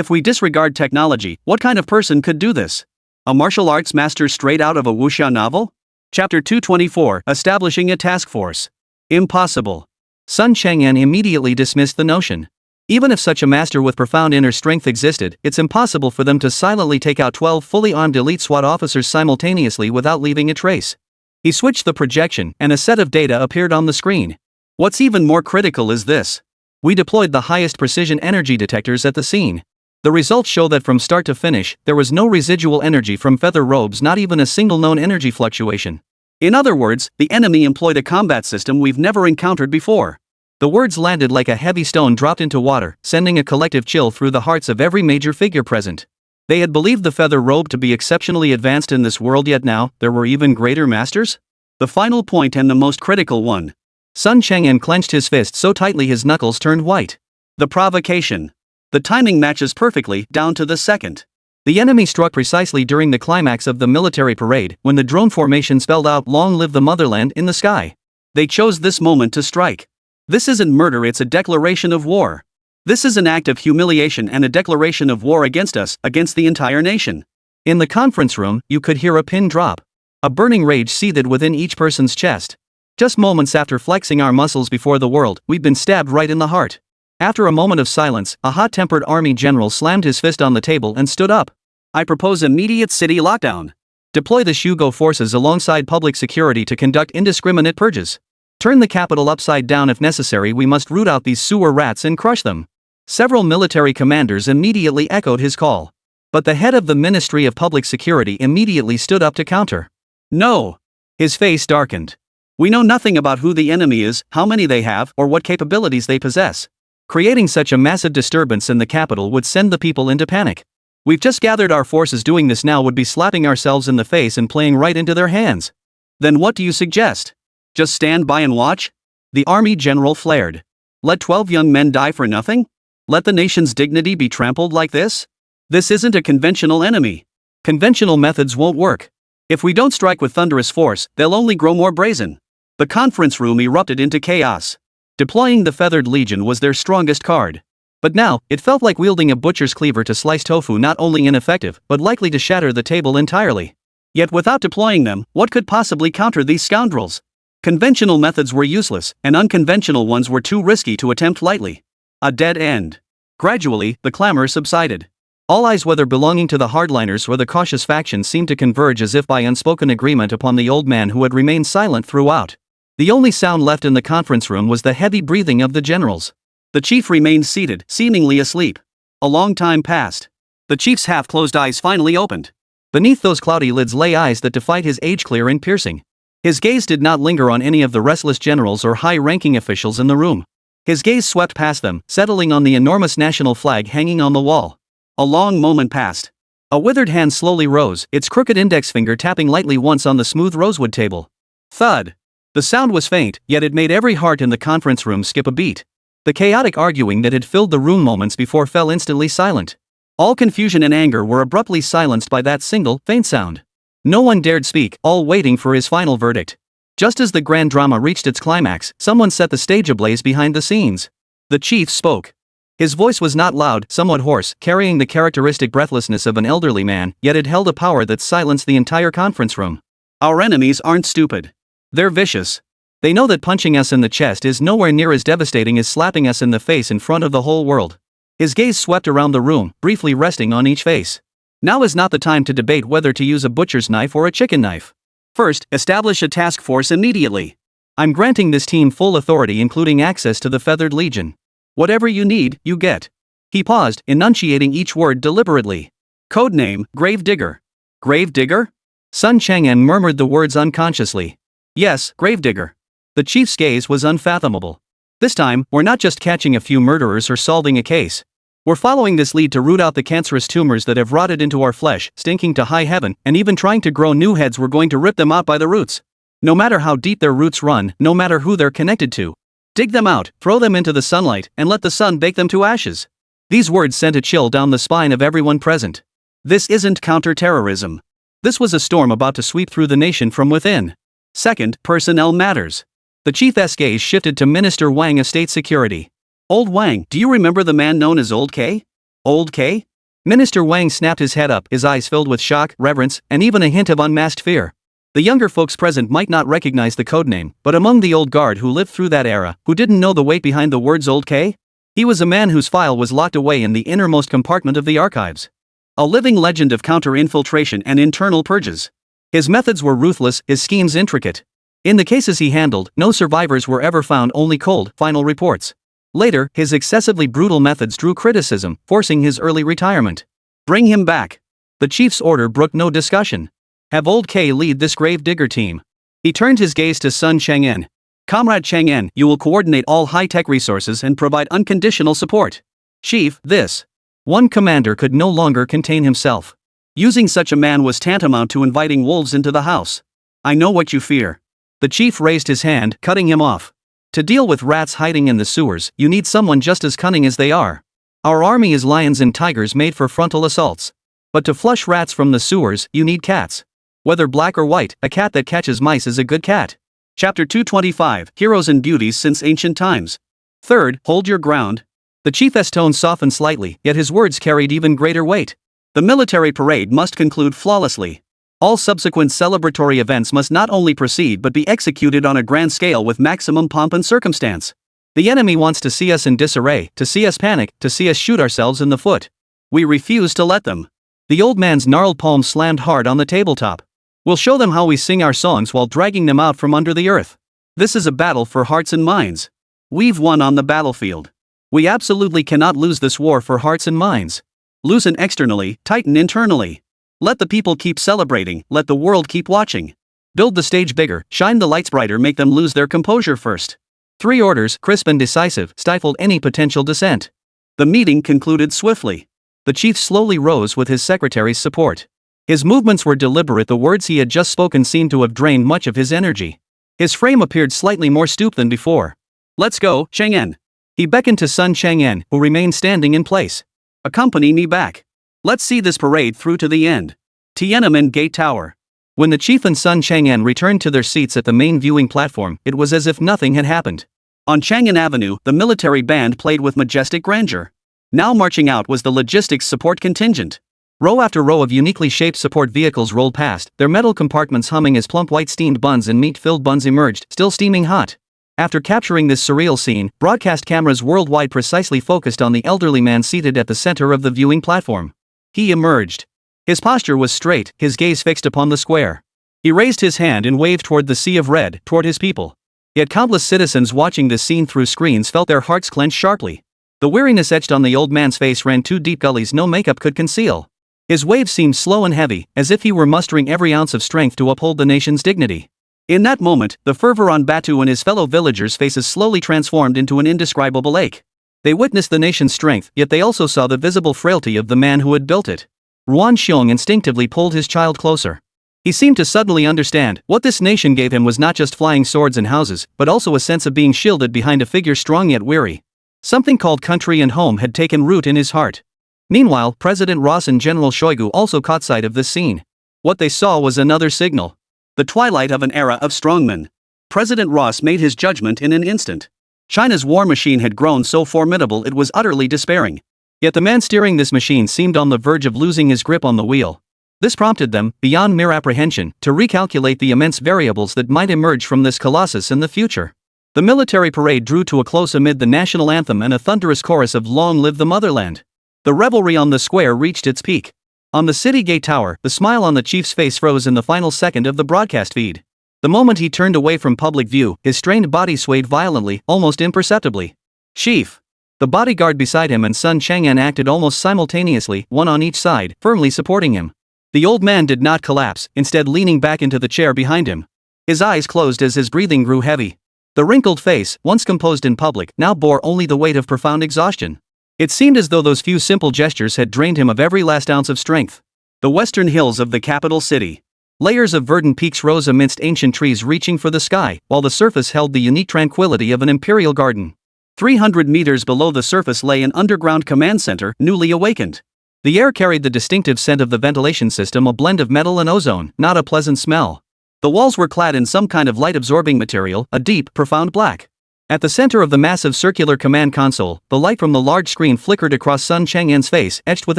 we disregard technology, what kind of person could do this? A martial arts master straight out of a wuxia novel? Chapter 224, Establishing a Task Force. Impossible. Sun Chang'en immediately dismissed the notion. Even if such a master with profound inner strength existed, it's impossible for them to silently take out 12 fully armed elite SWAT officers simultaneously without leaving a trace. He switched the projection, and a set of data appeared on the screen. What's even more critical is this. We deployed the highest precision energy detectors at the scene. The results show that from start to finish, there was no residual energy from feather robes, not even a single known energy fluctuation. In other words, the enemy employed a combat system we've never encountered before. The words landed like a heavy stone dropped into water, sending a collective chill through the hearts of every major figure present. They had believed the feather robe to be exceptionally advanced in this world, yet now, there were even greater masters? The final point and the most critical one. Sun Chang'en clenched his fist so tightly his knuckles turned white. The provocation. The timing matches perfectly, down to the second. The enemy struck precisely during the climax of the military parade, when the drone formation spelled out "Long live the motherland" in the sky. They chose this moment to strike. This isn't murder, it's a declaration of war. This is an act of humiliation and a declaration of war against us, against the entire nation. In the conference room, you could hear a pin drop. A burning rage seethed within each person's chest. Just moments after flexing our muscles before the world, we'd been stabbed right in the heart. After a moment of silence, a hot-tempered army general slammed his fist on the table and stood up. I propose immediate city lockdown. Deploy the Shugo forces alongside public security to conduct indiscriminate purges. Turn the capital upside down if necessary. We must root out these sewer rats and crush them. Several military commanders immediately echoed his call. But the head of the Ministry of Public Security immediately stood up to counter. No. His face darkened. We know nothing about who the enemy is, how many they have, or what capabilities they possess. Creating such a massive disturbance in the capital would send the people into panic. We've just gathered our forces. Doing this now would be slapping ourselves in the face and playing right into their hands. Then what do you suggest? Just stand by and watch? The army general flared. Let 12 young men die for nothing? Let the nation's dignity be trampled like this? This isn't a conventional enemy. Conventional methods won't work. If we don't strike with thunderous force, they'll only grow more brazen. The conference room erupted into chaos. Deploying the Feathered Legion was their strongest card. But now, it felt like wielding a butcher's cleaver to slice tofu, not only ineffective, but likely to shatter the table entirely. Yet without deploying them, what could possibly counter these scoundrels? Conventional methods were useless, and unconventional ones were too risky to attempt lightly. A dead end. Gradually, the clamor subsided. All eyes, whether belonging to the hardliners or the cautious faction, seemed to converge as if by unspoken agreement upon the old man who had remained silent throughout. The only sound left in the conference room was the heavy breathing of the generals. The chief remained seated, seemingly asleep. A long time passed. The chief's half-closed eyes finally opened. Beneath those cloudy lids lay eyes that defied his age, clear and piercing. His gaze did not linger on any of the restless generals or high-ranking officials in the room. His gaze swept past them, settling on the enormous national flag hanging on the wall. A long moment passed. A withered hand slowly rose, its crooked index finger tapping lightly once on the smooth rosewood table. Thud. The sound was faint, yet it made every heart in the conference room skip a beat. The chaotic arguing that had filled the room moments before fell instantly silent. All confusion and anger were abruptly silenced by that single, faint sound. No one dared speak, all waiting for his final verdict. Just as the grand drama reached its climax, someone set the stage ablaze behind the scenes. The chief spoke. His voice was not loud, somewhat hoarse, carrying the characteristic breathlessness of an elderly man, yet it held a power that silenced the entire conference room. Our enemies aren't stupid. They're vicious. They know that punching us in the chest is nowhere near as devastating as slapping us in the face in front of the whole world. His gaze swept around the room, briefly resting on each face. Now is not the time to debate whether to use a butcher's knife or a chicken knife. First, establish a task force immediately. I'm granting this team full authority, including access to the Feathered Legion. Whatever you need, you get. He paused, enunciating each word deliberately. Codename, Grave Digger. Grave Digger? Sun Chang'an murmured the words unconsciously. Yes, Grave Digger. The chief's gaze was unfathomable. This time, we're not just catching a few murderers or solving a case. We're following this lead to root out the cancerous tumors that have rotted into our flesh, stinking to high heaven, and even trying to grow new heads. We're going to rip them out by the roots. No matter how deep their roots run, no matter who they're connected to. Dig them out, throw them into the sunlight, and let the sun bake them to ashes. These words sent a chill down the spine of everyone present. This isn't counter-terrorism. This was a storm about to sweep through the nation from within. Second, personnel matters. The chief's gaze shifted to Minister Wang of State Security. Old Wang, do you remember the man known as Old K? Old K? Minister Wang snapped his head up, his eyes filled with shock, reverence, and even a hint of unmasked fear. The younger folks present might not recognize the codename, but among the old guard who lived through that era, who didn't know the weight behind the words Old K? He was a man whose file was locked away in the innermost compartment of the archives. A living legend of counter-infiltration and internal purges. His methods were ruthless, his schemes intricate. In the cases he handled, no survivors were ever found, only cold, final reports. Later, his excessively brutal methods drew criticism, forcing his early retirement. Bring him back. The chief's order brooked no discussion. Have Old K lead this grave digger team. He turned his gaze to Sun Chang'an. Comrade Chang'an, you will coordinate all high-tech resources and provide unconditional support. Chief, this. One commander could no longer contain himself. Using such a man was tantamount to inviting wolves into the house. I know what you fear. The chief raised his hand, cutting him off. To deal with rats hiding in the sewers, you need someone just as cunning as they are. Our army is lions and tigers made for frontal assaults. But to flush rats from the sewers, you need cats. Whether black or white, a cat that catches mice is a good cat. Chapter 225, Heroes and Beauties Since Ancient Times. Third, hold your ground. The chief's tone softened slightly, yet his words carried even greater weight. The military parade must conclude flawlessly. All subsequent celebratory events must not only proceed but be executed on a grand scale with maximum pomp and circumstance. The enemy wants to see us in disarray, to see us panic, to see us shoot ourselves in the foot. We refuse to let them. The old man's gnarled palm slammed hard on the tabletop. We'll show them how we sing our songs while dragging them out from under the earth. This is a battle for hearts and minds. We've won on the battlefield. We absolutely cannot lose this war for hearts and minds. Loosen externally, tighten internally. Let the people keep celebrating, let the world keep watching. Build the stage bigger, shine the lights brighter, make them lose their composure first. 3 orders, crisp and decisive, stifled any potential dissent. The meeting concluded swiftly. The chief slowly rose with his secretary's support. His movements were deliberate, the words he had just spoken seemed to have drained much of his energy. His frame appeared slightly more stooped than before. Let's go, Chang'an. He beckoned to Sun Chang'an, who remained standing in place. Accompany me back. Let's see this parade through to the end. Tiananmen Gate Tower. When the chief and Sun Chang'an returned to their seats at the main viewing platform, it was as if nothing had happened. On Chang'an Avenue, the military band played with majestic grandeur. Now marching out was the logistics support contingent. Row after row of uniquely shaped support vehicles rolled past, their metal compartments humming as plump white steamed buns and meat-filled buns emerged, still steaming hot. After capturing this surreal scene, broadcast cameras worldwide precisely focused on the elderly man seated at the center of the viewing platform. He emerged. His posture was straight, his gaze fixed upon the square. He raised his hand and waved toward the sea of red, toward his people. Yet countless citizens watching this scene through screens felt their hearts clench sharply. The weariness etched on the old man's face ran 2 deep gullies no makeup could conceal. His wave seemed slow and heavy, as if he were mustering every ounce of strength to uphold the nation's dignity. In that moment, the fervor on Batu and his fellow villagers' faces slowly transformed into an indescribable ache. They witnessed the nation's strength, yet they also saw the visible frailty of the man who had built it. Ruan Xiong instinctively pulled his child closer. He seemed to suddenly understand, what this nation gave him was not just flying swords and houses, but also a sense of being shielded behind a figure strong yet weary. Something called country and home had taken root in his heart. Meanwhile, President Ross and General Shoigu also caught sight of this scene. What they saw was another signal. The twilight of an era of strongmen. President Ross made his judgment in an instant. China's war machine had grown so formidable it was utterly despairing. Yet the man steering this machine seemed on the verge of losing his grip on the wheel. This prompted them, beyond mere apprehension, to recalculate the immense variables that might emerge from this colossus in the future. The military parade drew to a close amid the national anthem and a thunderous chorus of "Long Live the Motherland." The revelry on the square reached its peak. On the city gate tower, the smile on the chief's face froze in the final second of the broadcast feed. The moment he turned away from public view, his strained body swayed violently, almost imperceptibly. "Chief!" The bodyguard beside him and Sun Chang'an acted almost simultaneously, one on each side, firmly supporting him. The old man did not collapse, instead leaning back into the chair behind him. His eyes closed as his breathing grew heavy. The wrinkled face, once composed in public, now bore only the weight of profound exhaustion. It seemed as though those few simple gestures had drained him of every last ounce of strength. The western hills of the capital city. Layers of verdant peaks rose amidst ancient trees reaching for the sky, while the surface held the unique tranquility of an imperial garden. 300 meters below the surface lay an underground command center, newly awakened. The air carried the distinctive scent of the ventilation system, a blend of metal and ozone, not a pleasant smell. The walls were clad in some kind of light-absorbing material, a deep, profound black. At the center of the massive circular command console, the light from the large screen flickered across Sun Chang'an's face, etched with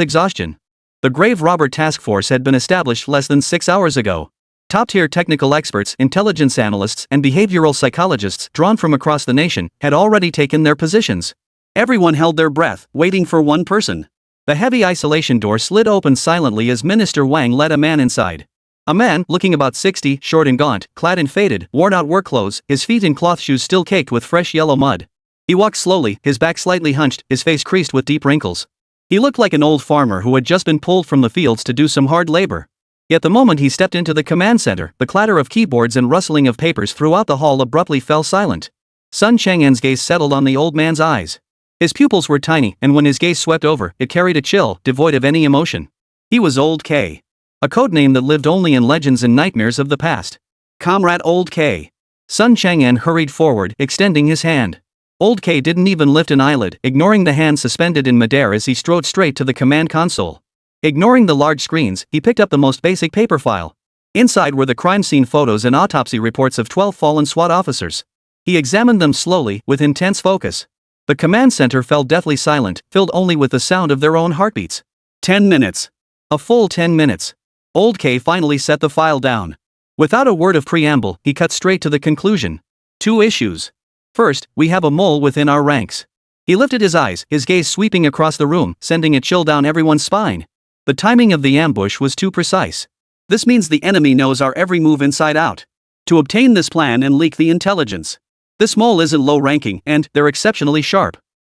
exhaustion. The Grave Robber Task Force had been established less than 6 hours ago. Top-tier technical experts, intelligence analysts, and behavioral psychologists, drawn from across the nation, had already taken their positions. Everyone held their breath, waiting for one person. The heavy isolation door slid open silently as Minister Wang led a man inside. A man, looking about 60, short and gaunt, clad in faded, worn-out work clothes, his feet in cloth shoes still caked with fresh yellow mud. He walked slowly, his back slightly hunched, his face creased with deep wrinkles. He looked like an old farmer who had just been pulled from the fields to do some hard labor. Yet the moment he stepped into the command center, the clatter of keyboards and rustling of papers throughout the hall abruptly fell silent. Sun Chang'an's gaze settled on the old man's eyes. His pupils were tiny, and when his gaze swept over, it carried a chill, devoid of any emotion. He was Old K. A codename that lived only in legends and nightmares of the past. "Comrade Old K." Sun Chang'an hurried forward, extending his hand. Old K didn't even lift an eyelid, ignoring the hand suspended in midair as he strode straight to the command console. Ignoring the large screens, he picked up the most basic paper file. Inside were the crime scene photos and autopsy reports of 12 fallen SWAT officers. He examined them slowly, with intense focus. The command center fell deathly silent, filled only with the sound of their own heartbeats. 10 minutes. A full 10 minutes. Old K finally set the file down. Without a word of preamble, he cut straight to the conclusion. 2 issues. First, we have a mole within our ranks. He lifted his eyes, his gaze sweeping across the room, sending a chill down everyone's spine. The timing of the ambush was too precise. This means the enemy knows our every move inside out. To obtain this plan and leak the intelligence. This mole isn't low-ranking, and they're exceptionally sharp.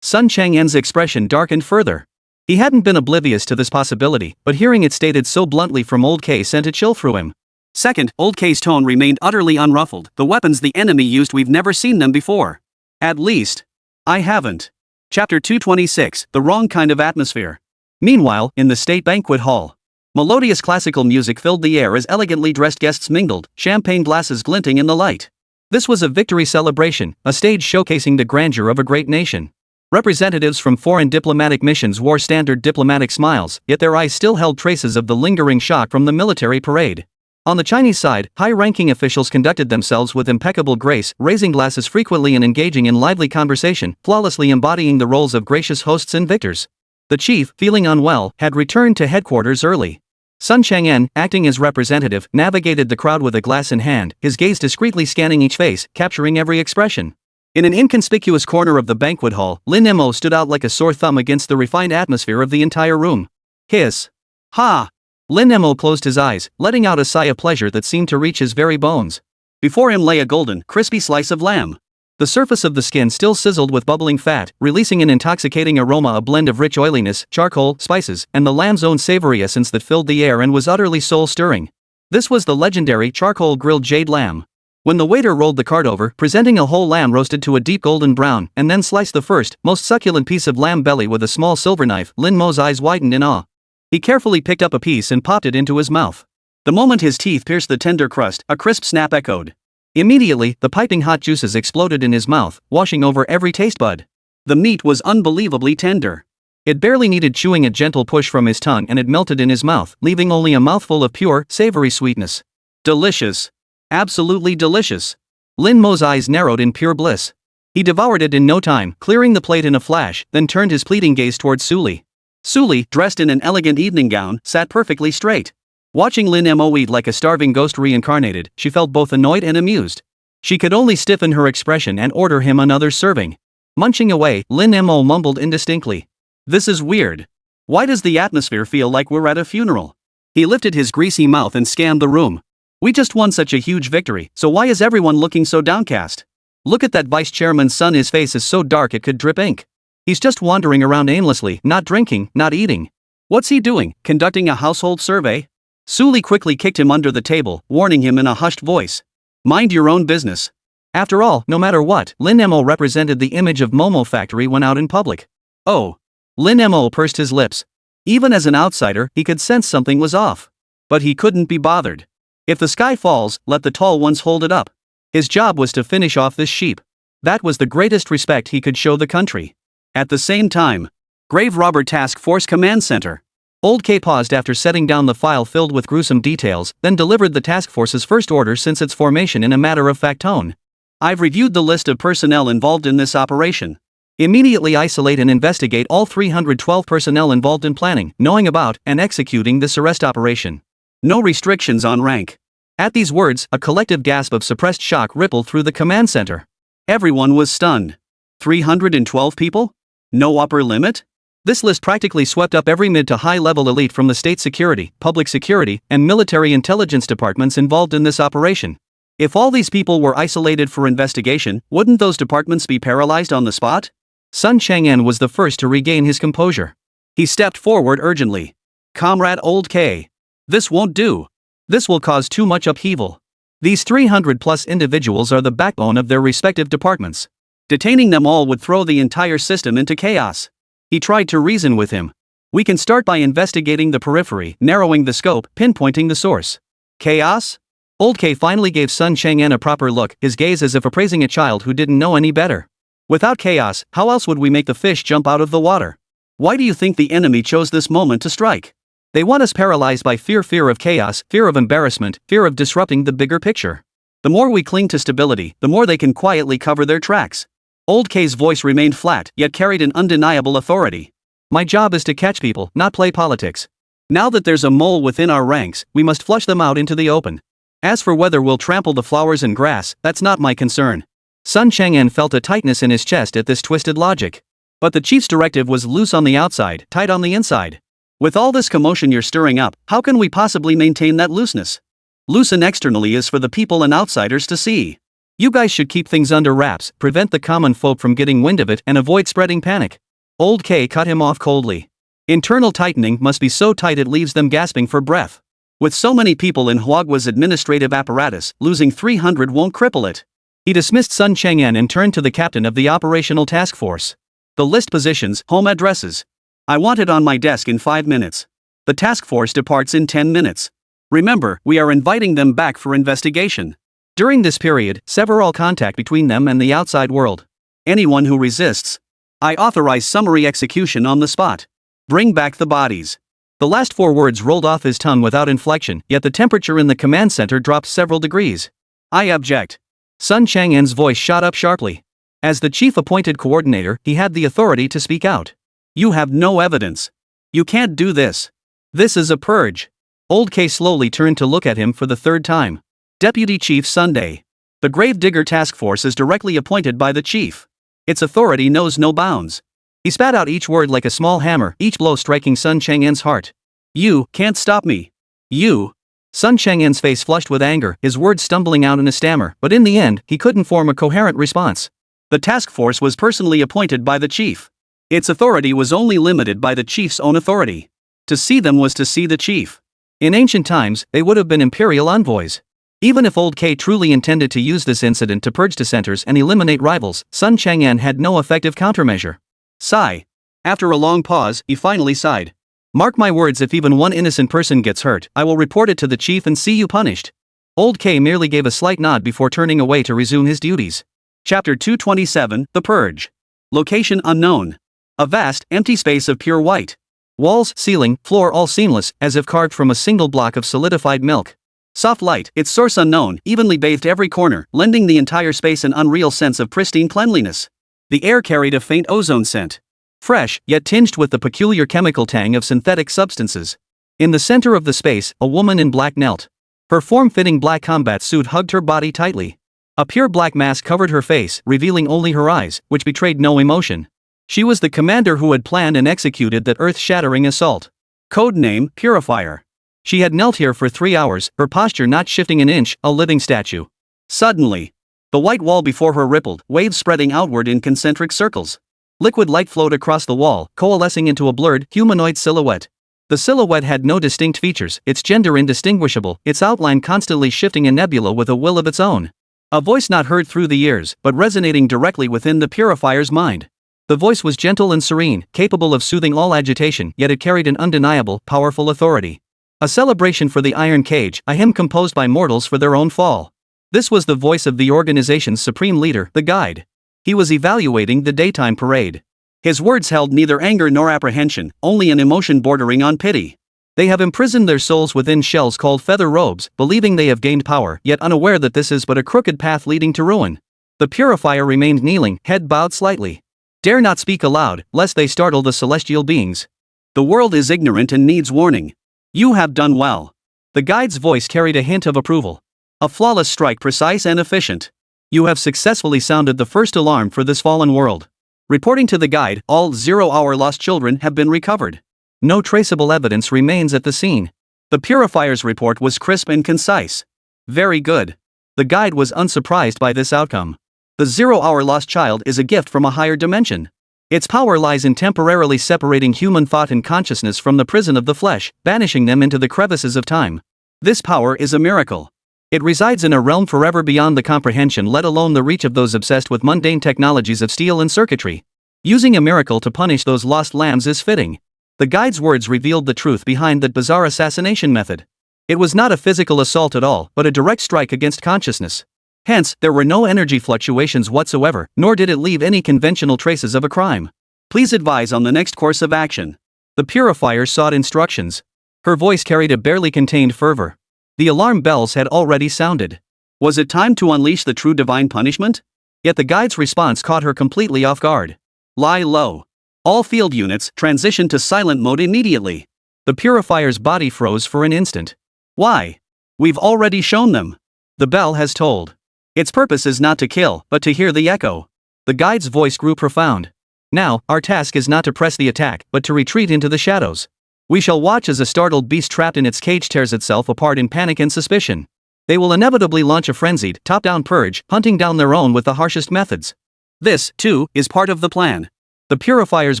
Sun Chang'an's expression darkened further. He hadn't been oblivious to this possibility, but hearing it stated so bluntly from Old K sent a chill through him. Second, Old K's tone remained utterly unruffled. The weapons the enemy used, we've never seen them before. At least, I haven't. Chapter 226, The Wrong Kind of Atmosphere. Meanwhile, in the state banquet hall, melodious classical music filled the air as elegantly dressed guests mingled, champagne glasses glinting in the light. This was a victory celebration, a stage showcasing the grandeur of a great nation. Representatives from foreign diplomatic missions wore standard diplomatic smiles, yet their eyes still held traces of the lingering shock from the military parade. On the Chinese side, high-ranking officials conducted themselves with impeccable grace, raising glasses frequently and engaging in lively conversation, flawlessly embodying the roles of gracious hosts and victors. The chief, feeling unwell, had returned to headquarters early. Sun Chang'an, acting as representative, navigated the crowd with a glass in hand, his gaze discreetly scanning each face, capturing every expression. In an inconspicuous corner of the banquet hall, Lin Mo stood out like a sore thumb against the refined atmosphere of the entire room. Hiss. Ha! Lin Mo closed his eyes, letting out a sigh of pleasure that seemed to reach his very bones. Before him lay a golden, crispy slice of lamb. The surface of the skin still sizzled with bubbling fat, releasing an intoxicating aroma, a blend of rich oiliness, charcoal, spices, and the lamb's own savory essence that filled the air and was utterly soul-stirring. This was the legendary charcoal-grilled jade lamb. When the waiter rolled the cart over, presenting a whole lamb roasted to a deep golden brown, and then sliced the first, most succulent piece of lamb belly with a small silver knife, Lin Mo's eyes widened in awe. He carefully picked up a piece and popped it into his mouth. The moment his teeth pierced the tender crust, a crisp snap echoed. Immediately, the piping hot juices exploded in his mouth, washing over every taste bud. The meat was unbelievably tender. It barely needed chewing, a gentle push from his tongue and it melted in his mouth, leaving only a mouthful of pure, savory sweetness. Delicious. Absolutely delicious. Lin Mo's eyes narrowed in pure bliss. He devoured it in no time, clearing the plate in a flash, then turned his pleading gaze towards Suli. Suli, dressed in an elegant evening gown, sat perfectly straight. Watching Lin Mo eat like a starving ghost reincarnated, she felt both annoyed and amused. She could only stiffen her expression and order him another serving. Munching away, Lin Mo mumbled indistinctly. This is weird. Why does the atmosphere feel like we're at a funeral? He lifted his greasy mouth and scanned the room. We just won such a huge victory, so why is everyone looking so downcast? Look at that vice chairman's son, his face is so dark it could drip ink. He's just wandering around aimlessly, not drinking, not eating. What's he doing, conducting a household survey? Suli quickly kicked him under the table, warning him in a hushed voice. Mind your own business. After all, no matter what, Lin Mo represented the image of Momo Factory when out in public. Oh. Lin Mo pursed his lips. Even as an outsider, he could sense something was off. But he couldn't be bothered. If the sky falls, let the tall ones hold it up. His job was to finish off this sheep. That was the greatest respect he could show the country. At the same time, Grave Robber Task Force Command Center. Old K paused after setting down the file filled with gruesome details, then delivered the task force's first order since its formation in a matter-of-fact tone. I've reviewed the list of personnel involved in this operation. Immediately isolate and investigate all 312 personnel involved in planning, knowing about, and executing this arrest operation. No restrictions on rank. At these words, a collective gasp of suppressed shock rippled through the command center. Everyone was stunned. 312 people? No upper limit? This list practically swept up every mid to high-level elite from the state security, public security, and military intelligence departments involved in this operation. If all these people were isolated for investigation, wouldn't those departments be paralyzed on the spot? Sun Chang'an was the first to regain his composure. He stepped forward urgently. Comrade Old K. This won't do. This will cause too much upheaval. These 300-plus individuals are the backbone of their respective departments. Detaining them all would throw the entire system into chaos. He tried to reason with him. We can start by investigating the periphery, narrowing the scope, pinpointing the source. Chaos? Old K finally gave Sun Chang'an a proper look, his gaze as if appraising a child who didn't know any better. Without chaos, how else would we make the fish jump out of the water? Why do you think the enemy chose this moment to strike? They want us paralyzed by fear of chaos, fear of embarrassment, fear of disrupting the bigger picture. The more we cling to stability, the more they can quietly cover their tracks. Old K's voice remained flat, yet carried an undeniable authority. My job is to catch people, not play politics. Now that there's a mole within our ranks, we must flush them out into the open. As for whether we'll trample the flowers and grass, that's not my concern. Sun Chang'an felt a tightness in his chest at this twisted logic. But the chief's directive was loose on the outside, tight on the inside. With all this commotion you're stirring up, how can we possibly maintain that looseness? Loosen externally is for the people and outsiders to see. You guys should keep things under wraps, prevent the common folk from getting wind of it, and avoid spreading panic. Old K cut him off coldly. Internal tightening must be so tight it leaves them gasping for breath. With so many people in Huagua's administrative apparatus, losing 300 won't cripple it. He dismissed Sun Chang'an and turned to the captain of the operational task force. The list positions, home addresses. I want it on my desk in 5 minutes. The task force departs in 10 minutes. Remember, we are inviting them back for investigation. During this period, sever all contact between them and the outside world. Anyone who resists, I authorize summary execution on the spot. Bring back the bodies. The last 4 words rolled off his tongue without inflection, yet the temperature in the command center dropped several degrees. I object. Sun Chang'an's voice shot up sharply. As the chief-appointed coordinator, he had the authority to speak out. You have no evidence. You can't do this. This is a purge. Old K slowly turned to look at him for the 3rd time. Deputy Chief Sunday. The Gravedigger Task Force is directly appointed by the chief. Its authority knows no bounds. He spat out each word like a small hammer, each blow striking Sun Chang'an's heart. You can't stop me. You. Sun Chang'an's face flushed with anger, his words stumbling out in a stammer, but in the end, he couldn't form a coherent response. The task force was personally appointed by the chief. Its authority was only limited by the chief's own authority. To see them was to see the chief. In ancient times, they would have been imperial envoys. Even if Old K truly intended to use this incident to purge dissenters and eliminate rivals, Sun Chang'an had no effective countermeasure. Sigh. After a long pause, he finally sighed. Mark my words, if even one innocent person gets hurt, I will report it to the chief and see you punished. Old K merely gave a slight nod before turning away to resume his duties. Chapter 227, The Purge. Location unknown. A vast, empty space of pure white. Walls, ceiling, floor all seamless, as if carved from a single block of solidified milk. Soft light, its source unknown, evenly bathed every corner, lending the entire space an unreal sense of pristine cleanliness. The air carried a faint ozone scent. Fresh, yet tinged with the peculiar chemical tang of synthetic substances. In the center of the space, a woman in black knelt. Her form-fitting black combat suit hugged her body tightly. A pure black mask covered her face, revealing only her eyes, which betrayed no emotion. She was the commander who had planned and executed that earth-shattering assault. Code name, Purifier. She had knelt here for 3 hours, her posture not shifting an inch, a living statue. Suddenly, the white wall before her rippled, waves spreading outward in concentric circles. Liquid light flowed across the wall, coalescing into a blurred, humanoid silhouette. The silhouette had no distinct features, its gender indistinguishable, its outline constantly shifting a nebula with a will of its own. A voice not heard through the ears, but resonating directly within the Purifier's mind. The voice was gentle and serene, capable of soothing all agitation, yet it carried an undeniable, powerful authority. A celebration for the Iron Cage, a hymn composed by mortals for their own fall. This was the voice of the organization's supreme leader, the guide. He was evaluating the daytime parade. His words held neither anger nor apprehension, only an emotion bordering on pity. They have imprisoned their souls within shells called feather robes, believing they have gained power, yet unaware that this is but a crooked path leading to ruin. The Purifier remained kneeling, head bowed slightly. Dare not speak aloud, lest they startle the celestial beings. The world is ignorant and needs warning. You have done well. The guide's voice carried a hint of approval. A flawless strike, precise and efficient. You have successfully sounded the first alarm for this fallen world. Reporting to the guide, all 0-hour lost children have been recovered. No traceable evidence remains at the scene. The Purifier's report was crisp and concise. Very good. The guide was unsurprised by this outcome. The 0-hour lost child is a gift from a higher dimension. Its power lies in temporarily separating human thought and consciousness from the prison of the flesh, banishing them into the crevices of time. This power is a miracle. It resides in a realm forever beyond the comprehension, let alone the reach of those obsessed with mundane technologies of steel and circuitry. Using a miracle to punish those lost lambs is fitting. The guide's words revealed the truth behind that bizarre assassination method. It was not a physical assault at all, but a direct strike against consciousness. Hence, there were no energy fluctuations whatsoever, nor did it leave any conventional traces of a crime. Please advise on the next course of action. The Purifier sought instructions. Her voice carried a barely contained fervor. The alarm bells had already sounded. Was it time to unleash the true divine punishment? Yet the guide's response caught her completely off guard. Lie low. All field units transition to silent mode immediately. The Purifier's body froze for an instant. Why? We've already shown them. The bell has tolled. Its purpose is not to kill, but to hear the echo. The guide's voice grew profound. Now, our task is not to press the attack, but to retreat into the shadows. We shall watch as a startled beast trapped in its cage tears itself apart in panic and suspicion. They will inevitably launch a frenzied, top-down purge, hunting down their own with the harshest methods. This, too, is part of the plan. The Purifier's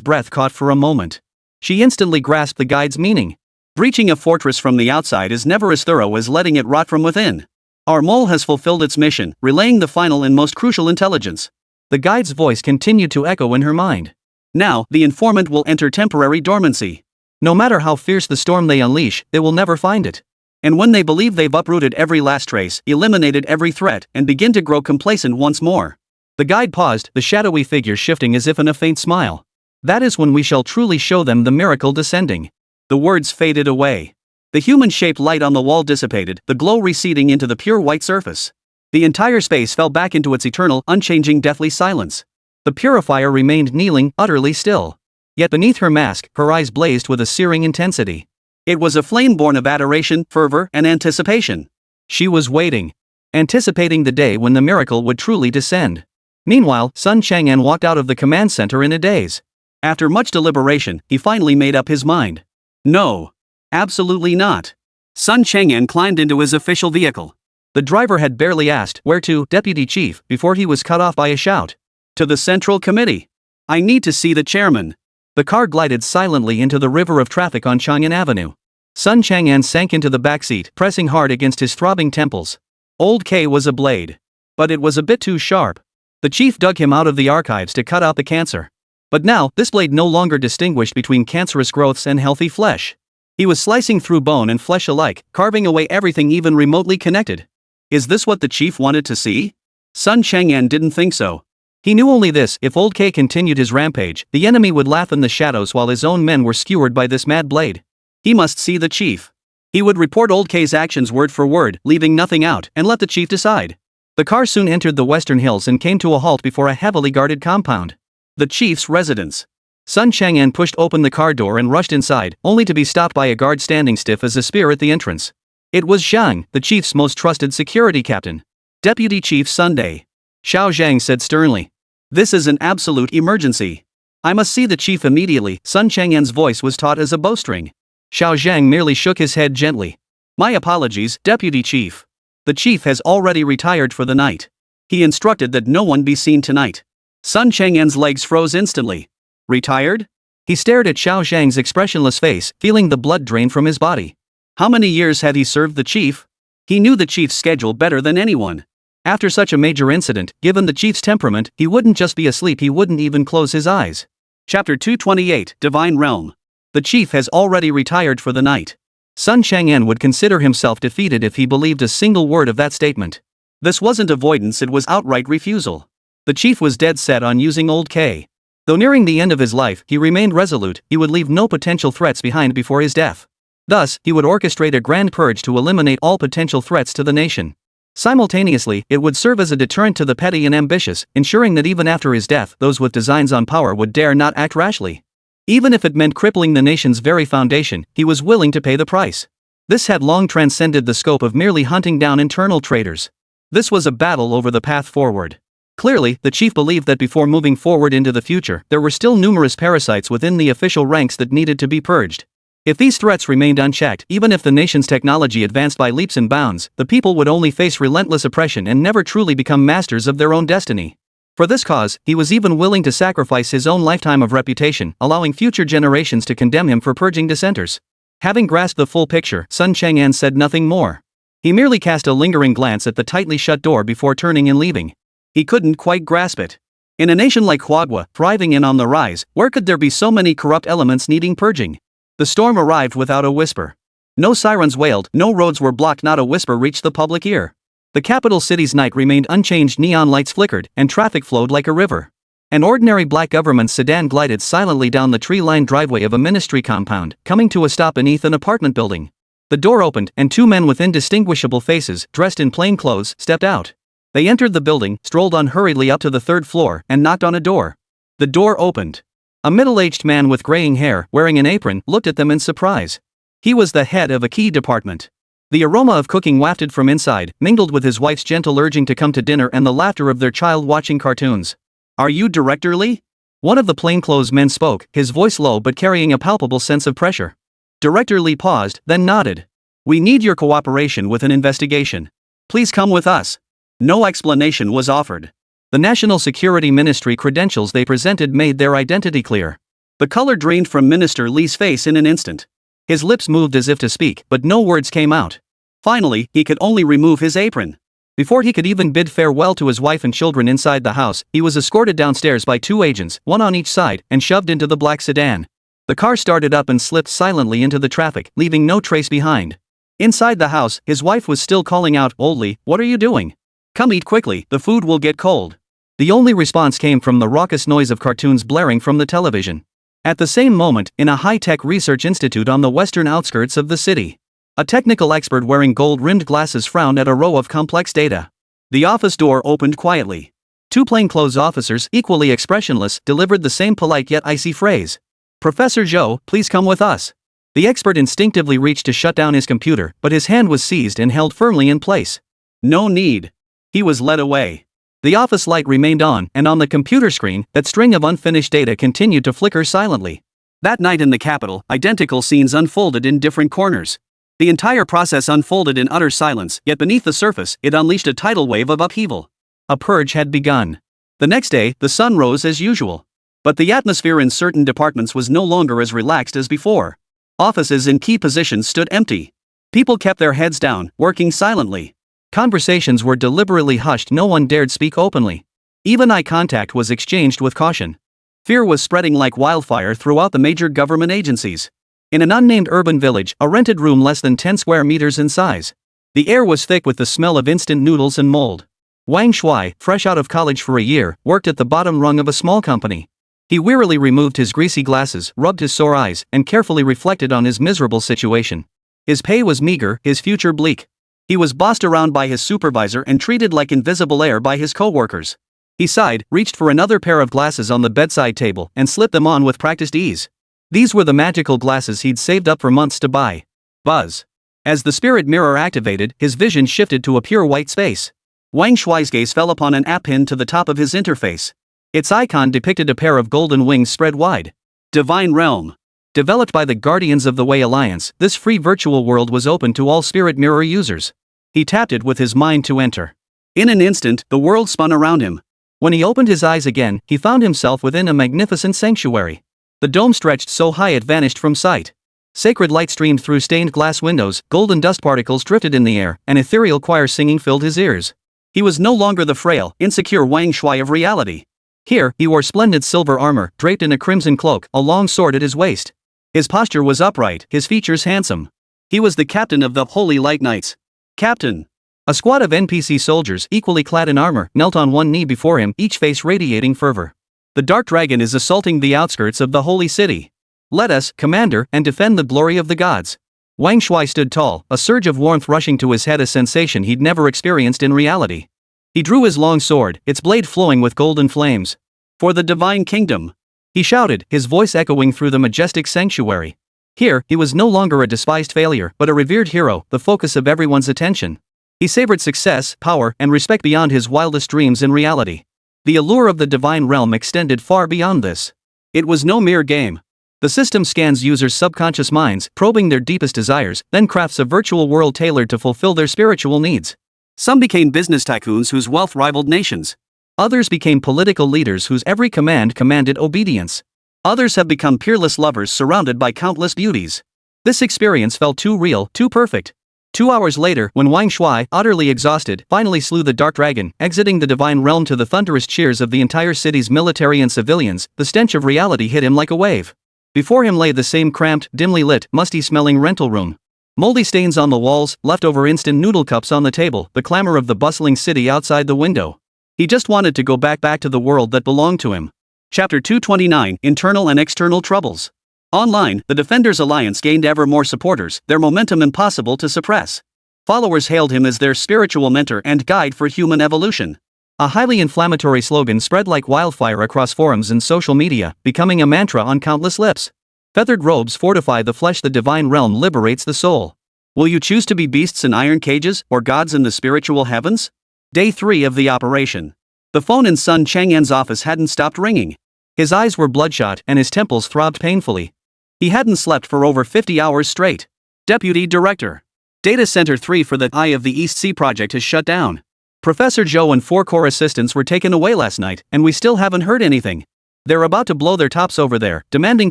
breath caught for a moment. She instantly grasped the guide's meaning. Breaching a fortress from the outside is never as thorough as letting it rot from within. Our mole has fulfilled its mission, relaying the final and most crucial intelligence. The guide's voice continued to echo in her mind. Now, the informant will enter temporary dormancy. No matter how fierce the storm they unleash, they will never find it. And when they believe they've uprooted every last trace, eliminated every threat, and begin to grow complacent once more. The guide paused, the shadowy figure shifting as if in a faint smile. That is when we shall truly show them the miracle descending. The words faded away. The human-shaped light on the wall dissipated, the glow receding into the pure white surface. The entire space fell back into its eternal, unchanging deathly silence. The Purifier remained kneeling, utterly still. Yet beneath her mask, her eyes blazed with a searing intensity. It was a flame born of adoration, fervor, and anticipation. She was waiting. Anticipating the day when the miracle would truly descend. Meanwhile, Sun Chang'an walked out of the command center in a daze. After much deliberation, he finally made up his mind. No. Absolutely not. Sun Chang'an climbed into his official vehicle. The driver had barely asked, "Where to, Deputy Chief?" before he was cut off by a shout. "To the Central Committee. I need to see the chairman." The car glided silently into the river of traffic on Chang'an Avenue. Sun Chang'an sank into the backseat, pressing hard against his throbbing temples. Old K was a blade. But it was a bit too sharp. The chief dug him out of the archives to cut out the cancer. But now, this blade no longer distinguished between cancerous growths and healthy flesh. He was slicing through bone and flesh alike, carving away everything even remotely connected. Is this what the chief wanted to see? Sun Chang'an didn't think so. He knew only this: if Old K continued his rampage, the enemy would laugh in the shadows while his own men were skewered by this mad blade. He must see the chief. He would report Old K's actions word for word, leaving nothing out, and let the chief decide. The car soon entered the western hills and came to a halt before a heavily guarded compound. The chief's residence. Sun Chang'an pushed open the car door and rushed inside, only to be stopped by a guard standing stiff as a spear at the entrance. It was Zhang, the chief's most trusted security captain. Deputy Chief Sunday. Xiao Zhang said sternly. This is an absolute emergency. I must see the chief immediately. Sun Chang'an's voice was taut as a bowstring. Xiao Zhang merely shook his head gently. My apologies, Deputy Chief. The chief has already retired for the night. He instructed that no one be seen tonight. Sun Chang'an's legs froze instantly. Retired? He stared at Xiao Zhang's expressionless face, feeling the blood drain from his body. How many years had he served the chief? He knew the chief's schedule better than anyone. After such a major incident, given the chief's temperament, he wouldn't just be asleep, he wouldn't even close his eyes. Chapter 228, Divine Realm. The chief has already retired for the night. Sun Chang'an would consider himself defeated if he believed a single word of that statement. This wasn't avoidance, it was outright refusal. The chief was dead set on using Old K. Though nearing the end of his life, he remained resolute, he would leave no potential threats behind before his death. Thus, he would orchestrate a grand purge to eliminate all potential threats to the nation. Simultaneously, it would serve as a deterrent to the petty and ambitious, ensuring that even after his death, those with designs on power would dare not act rashly. Even if it meant crippling the nation's very foundation, he was willing to pay the price. This had long transcended the scope of merely hunting down internal traitors. This was a battle over the path forward. Clearly, the chief believed that before moving forward into the future, there were still numerous parasites within the official ranks that needed to be purged. If these threats remained unchecked, even if the nation's technology advanced by leaps and bounds, the people would only face relentless oppression and never truly become masters of their own destiny. For this cause, he was even willing to sacrifice his own lifetime of reputation, allowing future generations to condemn him for purging dissenters. Having grasped the full picture, Sun Chang'an said nothing more. He merely cast a lingering glance at the tightly shut door before turning and leaving. He couldn't quite grasp it. In a nation like Huagua, thriving and on the rise, where could there be so many corrupt elements needing purging? The storm arrived without a whisper. No sirens wailed, no roads were blocked, not a whisper reached the public ear. The capital city's night remained unchanged, neon lights flickered, and traffic flowed like a river. An ordinary black government sedan glided silently down the tree-lined driveway of a ministry compound, coming to a stop beneath an apartment building. The door opened, and two men with indistinguishable faces, dressed in plain clothes, stepped out. They entered the building, strolled on hurriedly up to the third floor, and knocked on a door. The door opened. A middle-aged man with graying hair, wearing an apron, looked at them in surprise. He was the head of a key department. The aroma of cooking wafted from inside, mingled with his wife's gentle urging to come to dinner and the laughter of their child watching cartoons. Are you Director Li? One of the plainclothes men spoke, his voice low but carrying a palpable sense of pressure. Director Li paused, then nodded. We need your cooperation with an investigation. Please come with us. No explanation was offered. The National Security Ministry credentials they presented made their identity clear. The color drained from Minister Li's face in an instant. His lips moved as if to speak, but no words came out. Finally, he could only remove his apron. Before he could even bid farewell to his wife and children inside the house, he was escorted downstairs by two agents, one on each side, and shoved into the black sedan. The car started up and slipped silently into the traffic, leaving no trace behind. Inside the house, his wife was still calling out, "Oldly, what are you doing? Come eat quickly, the food will get cold." The only response came from the raucous noise of cartoons blaring from the television. At the same moment, in a high-tech research institute on the western outskirts of the city, a technical expert wearing gold-rimmed glasses frowned at a row of complex data. The office door opened quietly. Two plainclothes officers, equally expressionless, delivered the same polite yet icy phrase. "Professor Zhou, please come with us." The expert instinctively reached to shut down his computer, but his hand was seized and held firmly in place. No need. He was led away. The office light remained on, and on the computer screen, that string of unfinished data continued to flicker silently. That night in the capital, identical scenes unfolded in different corners. The entire process unfolded in utter silence, yet beneath the surface, it unleashed a tidal wave of upheaval. A purge had begun. The next day, the sun rose as usual. But the atmosphere in certain departments was no longer as relaxed as before. Offices in key positions stood empty. People kept their heads down, working silently. Conversations were deliberately hushed, no one dared speak openly. Even eye contact was exchanged with caution. Fear was spreading like wildfire throughout the major government agencies. In an unnamed urban village, a rented room less than 10 square meters in size. The air was thick with the smell of instant noodles and mold. Wang Shuai, fresh out of college for a year, worked at the bottom rung of a small company. He wearily removed his greasy glasses, rubbed his sore eyes, and carefully reflected on his miserable situation. His pay was meager, his future bleak. He was bossed around by his supervisor and treated like invisible air by his co-workers. He sighed, reached for another pair of glasses on the bedside table, and slipped them on with practiced ease. These were the magical glasses he'd saved up for months to buy. Buzz. As the spirit mirror activated, his vision shifted to a pure white space. Wang Shuai's gaze fell upon an app pinned to the top of his interface. Its icon depicted a pair of golden wings spread wide. Divine Realm. Developed by the Guardians of the Way Alliance, this free virtual world was open to all spirit mirror users. He tapped it with his mind to enter. In an instant, the world spun around him. When he opened his eyes again, he found himself within a magnificent sanctuary. The dome stretched so high it vanished from sight. Sacred light streamed through stained glass windows, golden dust particles drifted in the air, and ethereal choir singing filled his ears. He was no longer the frail, insecure Wang Shuai of reality. Here, he wore splendid silver armor, draped in a crimson cloak, a long sword at his waist. His posture was upright, his features handsome. He was the captain of the Holy Light Knights. Captain. A squad of NPC soldiers, equally clad in armor, knelt on one knee before him, each face radiating fervor. The Dark Dragon is assaulting the outskirts of the holy city. Let us, Commander, and defend the glory of the gods. Wang Shuai stood tall, a surge of warmth rushing to his head, a sensation he'd never experienced in reality. He drew his long sword, its blade flowing with golden flames. For the divine kingdom. He shouted, his voice echoing through the majestic sanctuary. Here, he was no longer a despised failure, but a revered hero, the focus of everyone's attention. He savored success, power, and respect beyond his wildest dreams in reality. The allure of the divine realm extended far beyond this. It was no mere game. The system scans users' subconscious minds, probing their deepest desires, then crafts a virtual world tailored to fulfill their spiritual needs. Some became business tycoons whose wealth rivaled nations. Others became political leaders whose every command commanded obedience. Others have become peerless lovers surrounded by countless beauties. This experience felt too real, too perfect. 2 hours later, when Wang Shuai, utterly exhausted, finally slew the Dark Dragon, exiting the divine realm to the thunderous cheers of the entire city's military and civilians, the stench of reality hit him like a wave. Before him lay the same cramped, dimly lit, musty-smelling rental room. Moldy stains on the walls, leftover instant noodle cups on the table, the clamor of the bustling city outside the window. He just wanted to go back to the world that belonged to him. Chapter 229, Internal and External Troubles. Online, the Defenders Alliance gained ever more supporters, their momentum impossible to suppress. Followers hailed him as their spiritual mentor and guide for human evolution. A highly inflammatory slogan spread like wildfire across forums and social media, becoming a mantra on countless lips. Feathered robes fortify the flesh, the divine realm liberates the soul. Will you choose to be beasts in iron cages, or gods in the spiritual heavens? Day 3 of the operation. The phone in Sun Chang'an's office hadn't stopped ringing. His eyes were bloodshot and his temples throbbed painfully. He hadn't slept for over 50 hours straight. Deputy Director. Data Center 3 for the Eye of the East Sea project has shut down. Professor Zhou and 4 core assistants were taken away last night, and we still haven't heard anything. They're about to blow their tops over there, demanding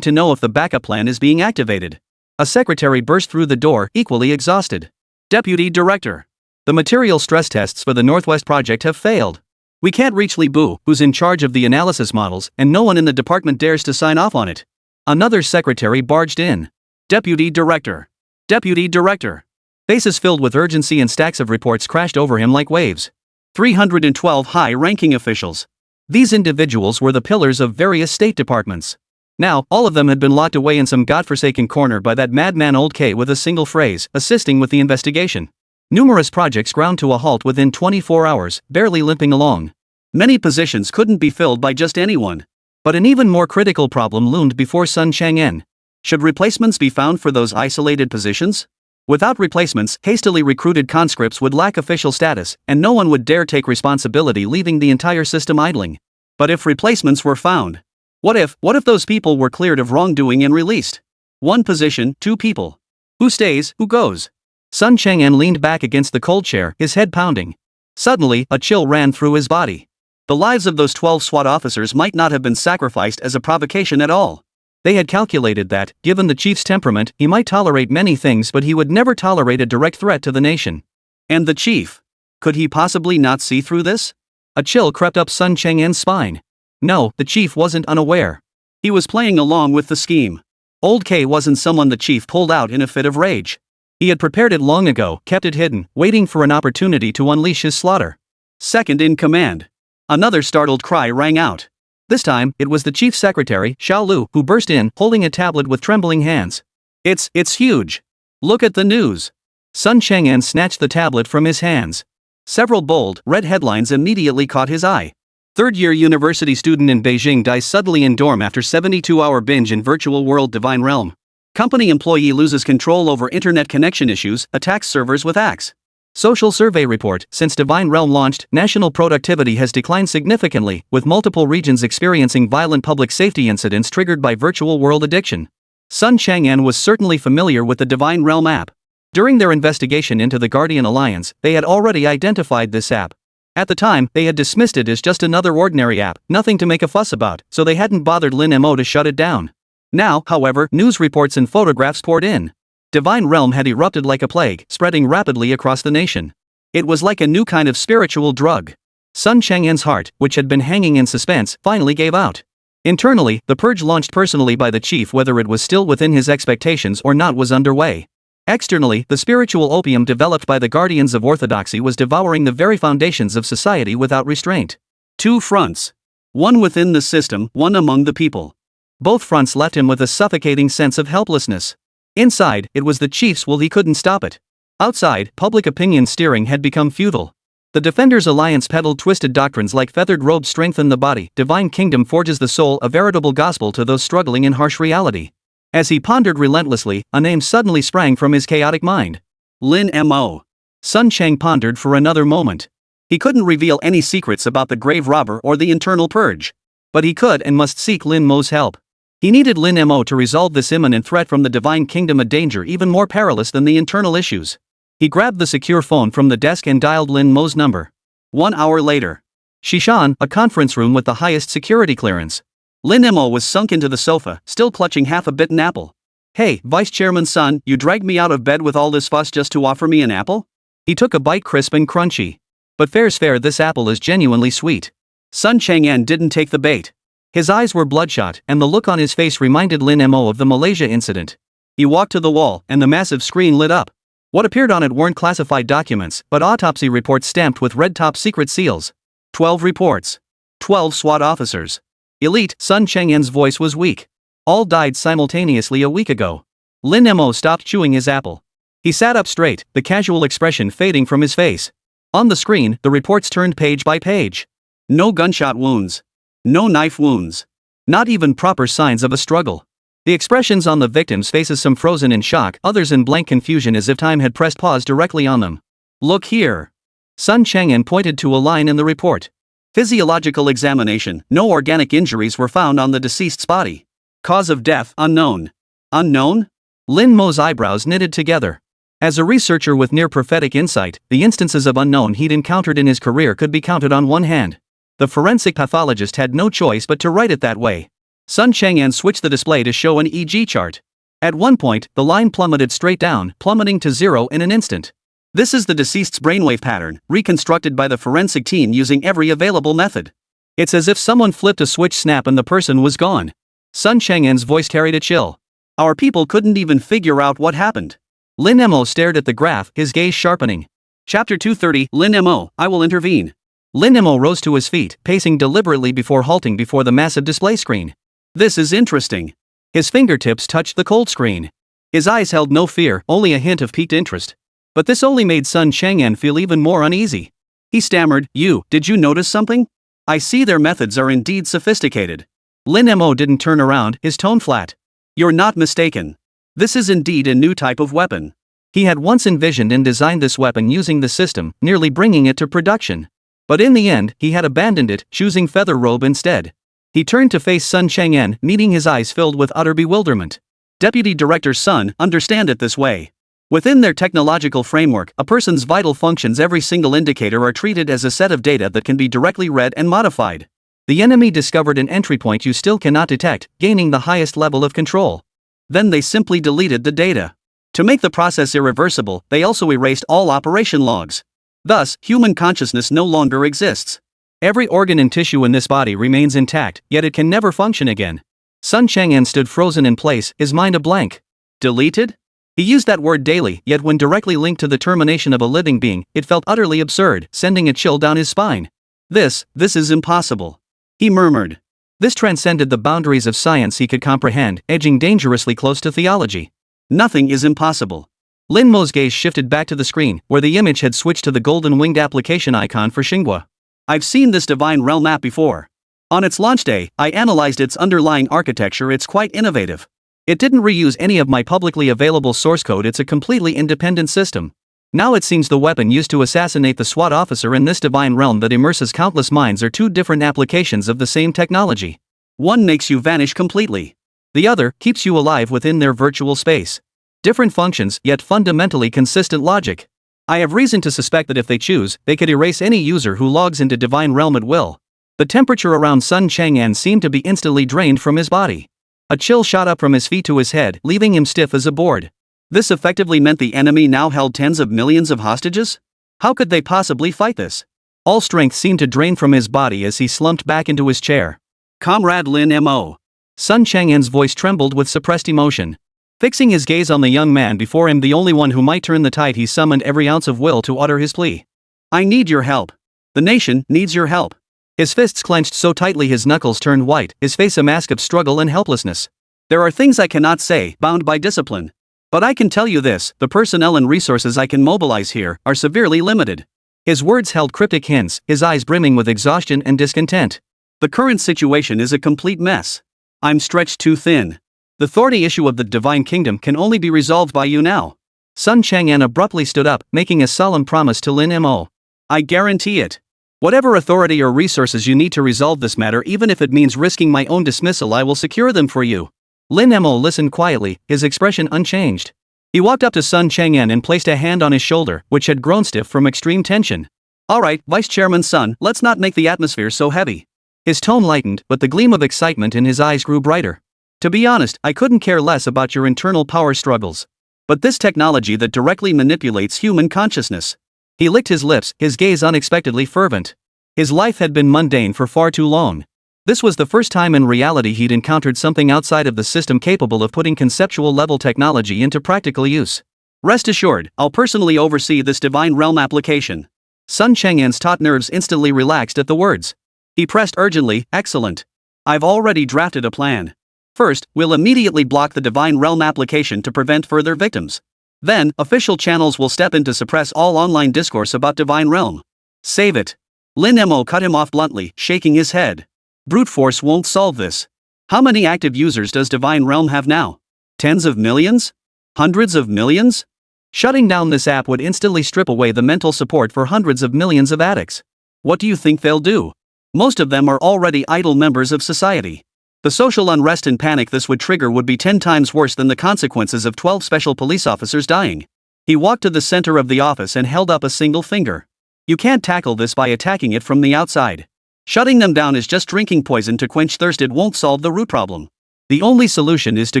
to know if the backup plan is being activated. A secretary burst through the door, equally exhausted. Deputy Director. The material stress tests for the Northwest project have failed. We can't reach Li Bu, who's in charge of the analysis models, and no one in the department dares to sign off on it. Another secretary barged in. Deputy Director. Deputy Director. Faces filled with urgency and stacks of reports crashed over him like waves. 312 high-ranking officials. These individuals were the pillars of various state departments. Now, all of them had been locked away in some godforsaken corner by that madman Old K with a single phrase, assisting with the investigation. Numerous projects ground to a halt within 24 hours, barely limping along. Many positions couldn't be filled by just anyone. But an even more critical problem loomed before Sun Chang'an. Should replacements be found for those isolated positions? Without replacements, hastily recruited conscripts would lack official status, and no one would dare take responsibility, leaving the entire system idling. But if replacements were found? What if those people were cleared of wrongdoing and released? 1 position, 2 people. Who stays, who goes? Sun Chang'an leaned back against the cold chair, his head pounding. Suddenly, a chill ran through his body. The lives of those 12 SWAT officers might not have been sacrificed as a provocation at all. They had calculated that, given the chief's temperament, he might tolerate many things, but he would never tolerate a direct threat to the nation. And the chief? Could he possibly not see through this? A chill crept up Sun Chang'an's spine. No, the chief wasn't unaware. He was playing along with the scheme. Old K wasn't someone the chief pulled out in a fit of rage. He had prepared it long ago, kept it hidden, waiting for an opportunity to unleash his slaughter. Second in command. Another startled cry rang out. This time, it was the chief secretary, Xiao Lu, who burst in, holding a tablet with trembling hands. It's huge. Look at the news. Sun Chang'an snatched the tablet from his hands. Several bold, red headlines immediately caught his eye. Third-year university student in Beijing dies suddenly in dorm after 72-hour binge in virtual world Divine Realm. Company employee loses control over internet connection issues, attacks servers with axe. Social survey report: since Divine Realm launched, national productivity has declined significantly, with multiple regions experiencing violent public safety incidents triggered by virtual world addiction. Sun Chang'an was certainly familiar with the Divine Realm app. During their investigation into the Guardian Alliance, they had already identified this app. At the time, they had dismissed it as just another ordinary app, nothing to make a fuss about, so they hadn't bothered Lin Mo to shut it down. Now, however, news reports and photographs poured in. Divine Realm had erupted like a plague, spreading rapidly across the nation. It was like a new kind of spiritual drug. Sun Chang'an's heart, which had been hanging in suspense, finally gave out. Internally, the purge launched personally by the chief, whether it was still within his expectations or not, was underway. Externally, the spiritual opium developed by the guardians of orthodoxy was devouring the very foundations of society without restraint. Two fronts. One within the system, one among the people. Both fronts left him with a suffocating sense of helplessness. Inside, it was the chief's will, he couldn't stop it. Outside, public opinion steering had become futile. The Defenders Alliance peddled twisted doctrines like feathered robes strengthen the body, divine kingdom forges the soul, a veritable gospel to those struggling in harsh reality. As he pondered relentlessly, a name suddenly sprang from his chaotic mind. Lin Mo. Sun Chang pondered for another moment. He couldn't reveal any secrets about the grave robber or the internal purge. But he could and must seek Lin Mo's help. He needed Lin Mo to resolve this imminent threat from the divine kingdom, a danger even more perilous than the internal issues. He grabbed the secure phone from the desk and dialed Lin Mo's number. 1 hour later. Shishan, a conference room with the highest security clearance. Lin Mo was sunk into the sofa, still clutching half a bitten apple. "Hey, Vice Chairman's son, you dragged me out of bed with all this fuss just to offer me an apple?" He took a bite, crisp and crunchy. "But fair's fair, this apple is genuinely sweet." Sun Chang'an didn't take the bait. His eyes were bloodshot, and the look on his face reminded Lin Mo of the Malaysia incident. He walked to the wall, and the massive screen lit up. What appeared on it weren't classified documents, but autopsy reports stamped with red top secret seals. 12 reports. 12 SWAT officers. Elite. Sun Chang'an's voice was weak. All died simultaneously a week ago. Lin Mo stopped chewing his apple. He sat up straight, the casual expression fading from his face. On the screen, the reports turned page by page. No gunshot wounds. No knife wounds. Not even proper signs of a struggle. The expressions on the victims' faces, some frozen in shock, others in blank confusion as if time had pressed pause directly on them. "Look here." Sun Chang'an pointed to a line in the report. Physiological examination: no organic injuries were found on the deceased's body. Cause of death: unknown. Unknown? Lin Mo's eyebrows knitted together. As a researcher with near prophetic insight, the instances of unknown he'd encountered in his career could be counted on one hand. The forensic pathologist had no choice but to write it that way. Sun Chang'an switched the display to show an EG chart. At one point, the line plummeted straight down, plummeting to zero in an instant. This is the deceased's brainwave pattern, reconstructed by the forensic team using every available method. It's as if someone flipped a switch, snap, and the person was gone. Sun Chang'an's voice carried a chill. Our people couldn't even figure out what happened. Lin Mo stared at the graph, his gaze sharpening. Chapter 230, Lin Mo, I will intervene. Lin Mo rose to his feet, pacing deliberately before halting before the massive display screen. This is interesting. His fingertips touched the cold screen. His eyes held no fear, only a hint of piqued interest. But this only made Sun Chang'an feel even more uneasy. He stammered, did you notice something? I see their methods are indeed sophisticated. Lin Mo didn't turn around, his tone flat. You're not mistaken. This is indeed a new type of weapon. He had once envisioned and designed this weapon using the system, nearly bringing it to production. But in the end, he had abandoned it, choosing feather robe instead. He turned to face Sun Chang'an, meeting his eyes filled with utter bewilderment. Deputy Director Sun, understand it this way. Within their technological framework, a person's vital functions, every single indicator, are treated as a set of data that can be directly read and modified. The enemy discovered an entry point you still cannot detect, gaining the highest level of control. Then they simply deleted the data. To make the process irreversible, they also erased all operation logs. Thus, human consciousness no longer exists. Every organ and tissue in this body remains intact, yet it can never function again. Sun Chang'an stood frozen in place, his mind a blank. Deleted? He used that word daily, yet when directly linked to the termination of a living being, it felt utterly absurd, sending a chill down his spine. This is impossible. He murmured. This transcended the boundaries of science he could comprehend, edging dangerously close to theology. Nothing is impossible. Lin Mo's gaze shifted back to the screen, where the image had switched to the golden winged application icon for Xinghua. I've seen this divine realm map before. On its launch day, I analyzed its underlying architecture. It's quite innovative. It didn't reuse any of my publicly available source code. It's a completely independent system. Now it seems the weapon used to assassinate the SWAT officer in this divine realm that immerses countless minds are two different applications of the same technology. One makes you vanish completely. The other keeps you alive within their virtual space. Different functions, yet fundamentally consistent logic. I have reason to suspect that if they choose, they could erase any user who logs into divine realm at will. The temperature around Sun Chang'an seemed to be instantly drained from his body. A chill shot up from his feet to his head, leaving him stiff as a board. This effectively meant the enemy now held tens of millions of hostages? How could they possibly fight this? All strength seemed to drain from his body as he slumped back into his chair. Comrade Lin Mo. Sun Chang'an's voice trembled with suppressed emotion. Fixing his gaze on the young man before him, the only one who might turn the tide, he summoned every ounce of will to utter his plea. I need your help. The nation needs your help. His fists clenched so tightly his knuckles turned white, his face a mask of struggle and helplessness. There are things I cannot say, bound by discipline. But I can tell you this, the personnel and resources I can mobilize here are severely limited. His words held cryptic hints, his eyes brimming with exhaustion and discontent. The current situation is a complete mess. I'm stretched too thin. The thorny issue of the Divine Kingdom can only be resolved by you now. Sun Chang'an abruptly stood up, making a solemn promise to Lin Mo. I guarantee it. Whatever authority or resources you need to resolve this matter, even if it means risking my own dismissal, I will secure them for you. Lin Mo listened quietly, his expression unchanged. He walked up to Sun Chang'an and placed a hand on his shoulder, which had grown stiff from extreme tension. Alright, Vice Chairman Sun, let's not make the atmosphere so heavy. His tone lightened, but the gleam of excitement in his eyes grew brighter. To be honest, I couldn't care less about your internal power struggles. But this technology that directly manipulates human consciousness. He licked his lips, his gaze unexpectedly fervent. His life had been mundane for far too long. This was the first time in reality he'd encountered something outside of the system capable of putting conceptual level technology into practical use. Rest assured, I'll personally oversee this divine realm application. Sun Chang'an's taut nerves instantly relaxed at the words. He pressed urgently, excellent. I've already drafted a plan. First, we'll immediately block the divine realm application to prevent further victims. Then, official channels will step in to suppress all online discourse about divine realm. Save it. Lin Mo cut him off bluntly, shaking his head. Brute force won't solve this. How many active users does divine realm have now? Tens of millions? Hundreds of millions? Shutting down this app would instantly strip away the mental support for hundreds of millions of addicts. What do you think they'll do? Most of them are already idle members of society. The social unrest and panic this would trigger would be 10 times worse than the consequences of 12 special police officers dying. He walked to the center of the office and held up a single finger. You can't tackle this by attacking it from the outside. Shutting them down is just drinking poison to quench thirst. It won't solve the root problem. The only solution is to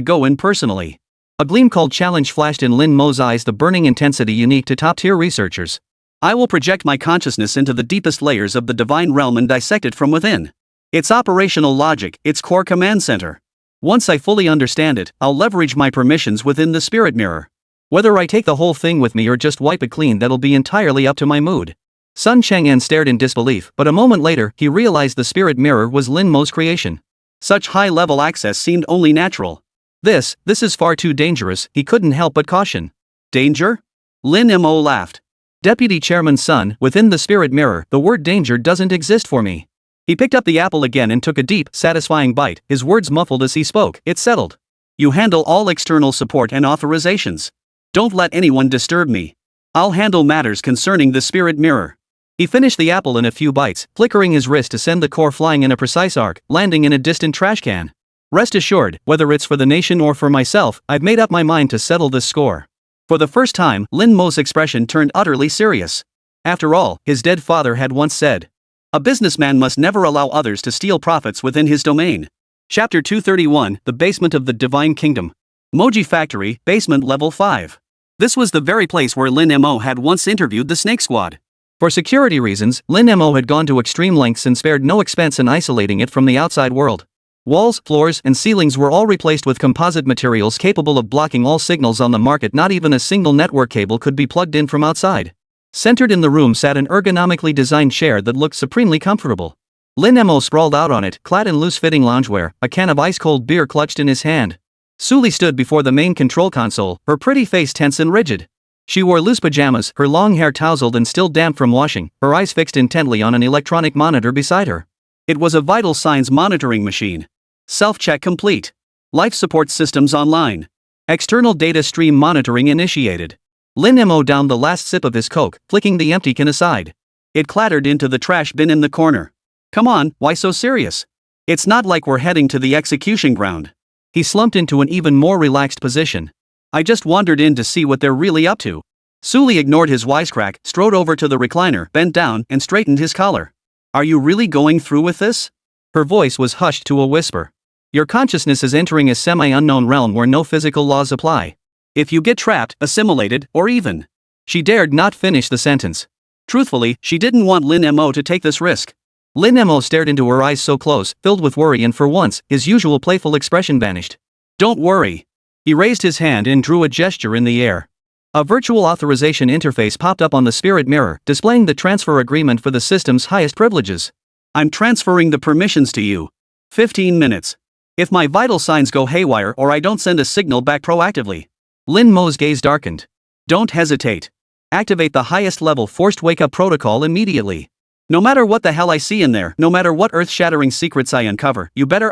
go in personally. A gleam called challenge flashed in Lin Mo's eyes, the burning intensity unique to top-tier researchers. I will project my consciousness into the deepest layers of the divine realm and dissect it from within. Its operational logic, its core command center. Once I fully understand it, I'll leverage my permissions within the spirit mirror. Whether I take the whole thing with me or just wipe it clean, that'll be entirely up to my mood. Sun Chang'an stared in disbelief, but a moment later, he realized the spirit mirror was Lin Mo's creation. Such high-level access seemed only natural. This is far too dangerous, he couldn't help but caution. Danger? Lin Mo laughed. Deputy Chairman Sun, within the spirit mirror, the word danger doesn't exist for me. He picked up the apple again and took a deep, satisfying bite, his words muffled as he spoke. It's settled. You handle all external support and authorizations. Don't let anyone disturb me. I'll handle matters concerning the spirit mirror. He finished the apple in a few bites, flickering his wrist to send the core flying in a precise arc, landing in a distant trash can. Rest assured, whether it's for the nation or for myself, I've made up my mind to settle this score. For the first time, Lin Mo's expression turned utterly serious. After all, his dead father had once said, a businessman must never allow others to steal profits within his domain. Chapter 231, The Basement of the Divine Kingdom. Moji Factory, Basement Level 5. This was the very place where Lin Mo had once interviewed the Snake Squad. For security reasons, Lin Mo had gone to extreme lengths and spared no expense in isolating it from the outside world. Walls, floors, and ceilings were all replaced with composite materials capable of blocking all signals on the market. Not even a single network cable could be plugged in from outside. Centered in the room sat an ergonomically designed chair that looked supremely comfortable. Lin Mo sprawled out on it, clad in loose-fitting loungewear, a can of ice-cold beer clutched in his hand. Suli stood before the main control console, her pretty face tense and rigid. She wore loose pajamas, her long hair tousled and still damp from washing, her eyes fixed intently on an electronic monitor beside her. It was a vital signs monitoring machine. Self-check complete. Life support systems online. External data stream monitoring initiated. Lin Mo downed the last sip of his Coke, flicking the empty can aside. It clattered into the trash bin in the corner. Come on, why so serious? It's not like we're heading to the execution ground. He slumped into an even more relaxed position. I just wandered in to see what they're really up to. Suli ignored his wisecrack, strode over to the recliner, bent down, and straightened his collar. Are you really going through with this? Her voice was hushed to a whisper. Your consciousness is entering a semi-unknown realm where no physical laws apply. If you get trapped, assimilated, or even. She dared not finish the sentence. Truthfully, she didn't want Lin Mo to take this risk. Lin Mo stared into her eyes so close, filled with worry, and for once, his usual playful expression vanished. Don't worry. He raised his hand and drew a gesture in the air. A virtual authorization interface popped up on the spirit mirror, displaying the transfer agreement for the system's highest privileges. I'm transferring the permissions to you. 15 minutes. If my vital signs go haywire or I don't send a signal back proactively. Lin Mo's gaze darkened. Don't hesitate. Activate the highest level forced wake-up protocol immediately. No matter what the hell I see in there, no matter what earth-shattering secrets I uncover, you better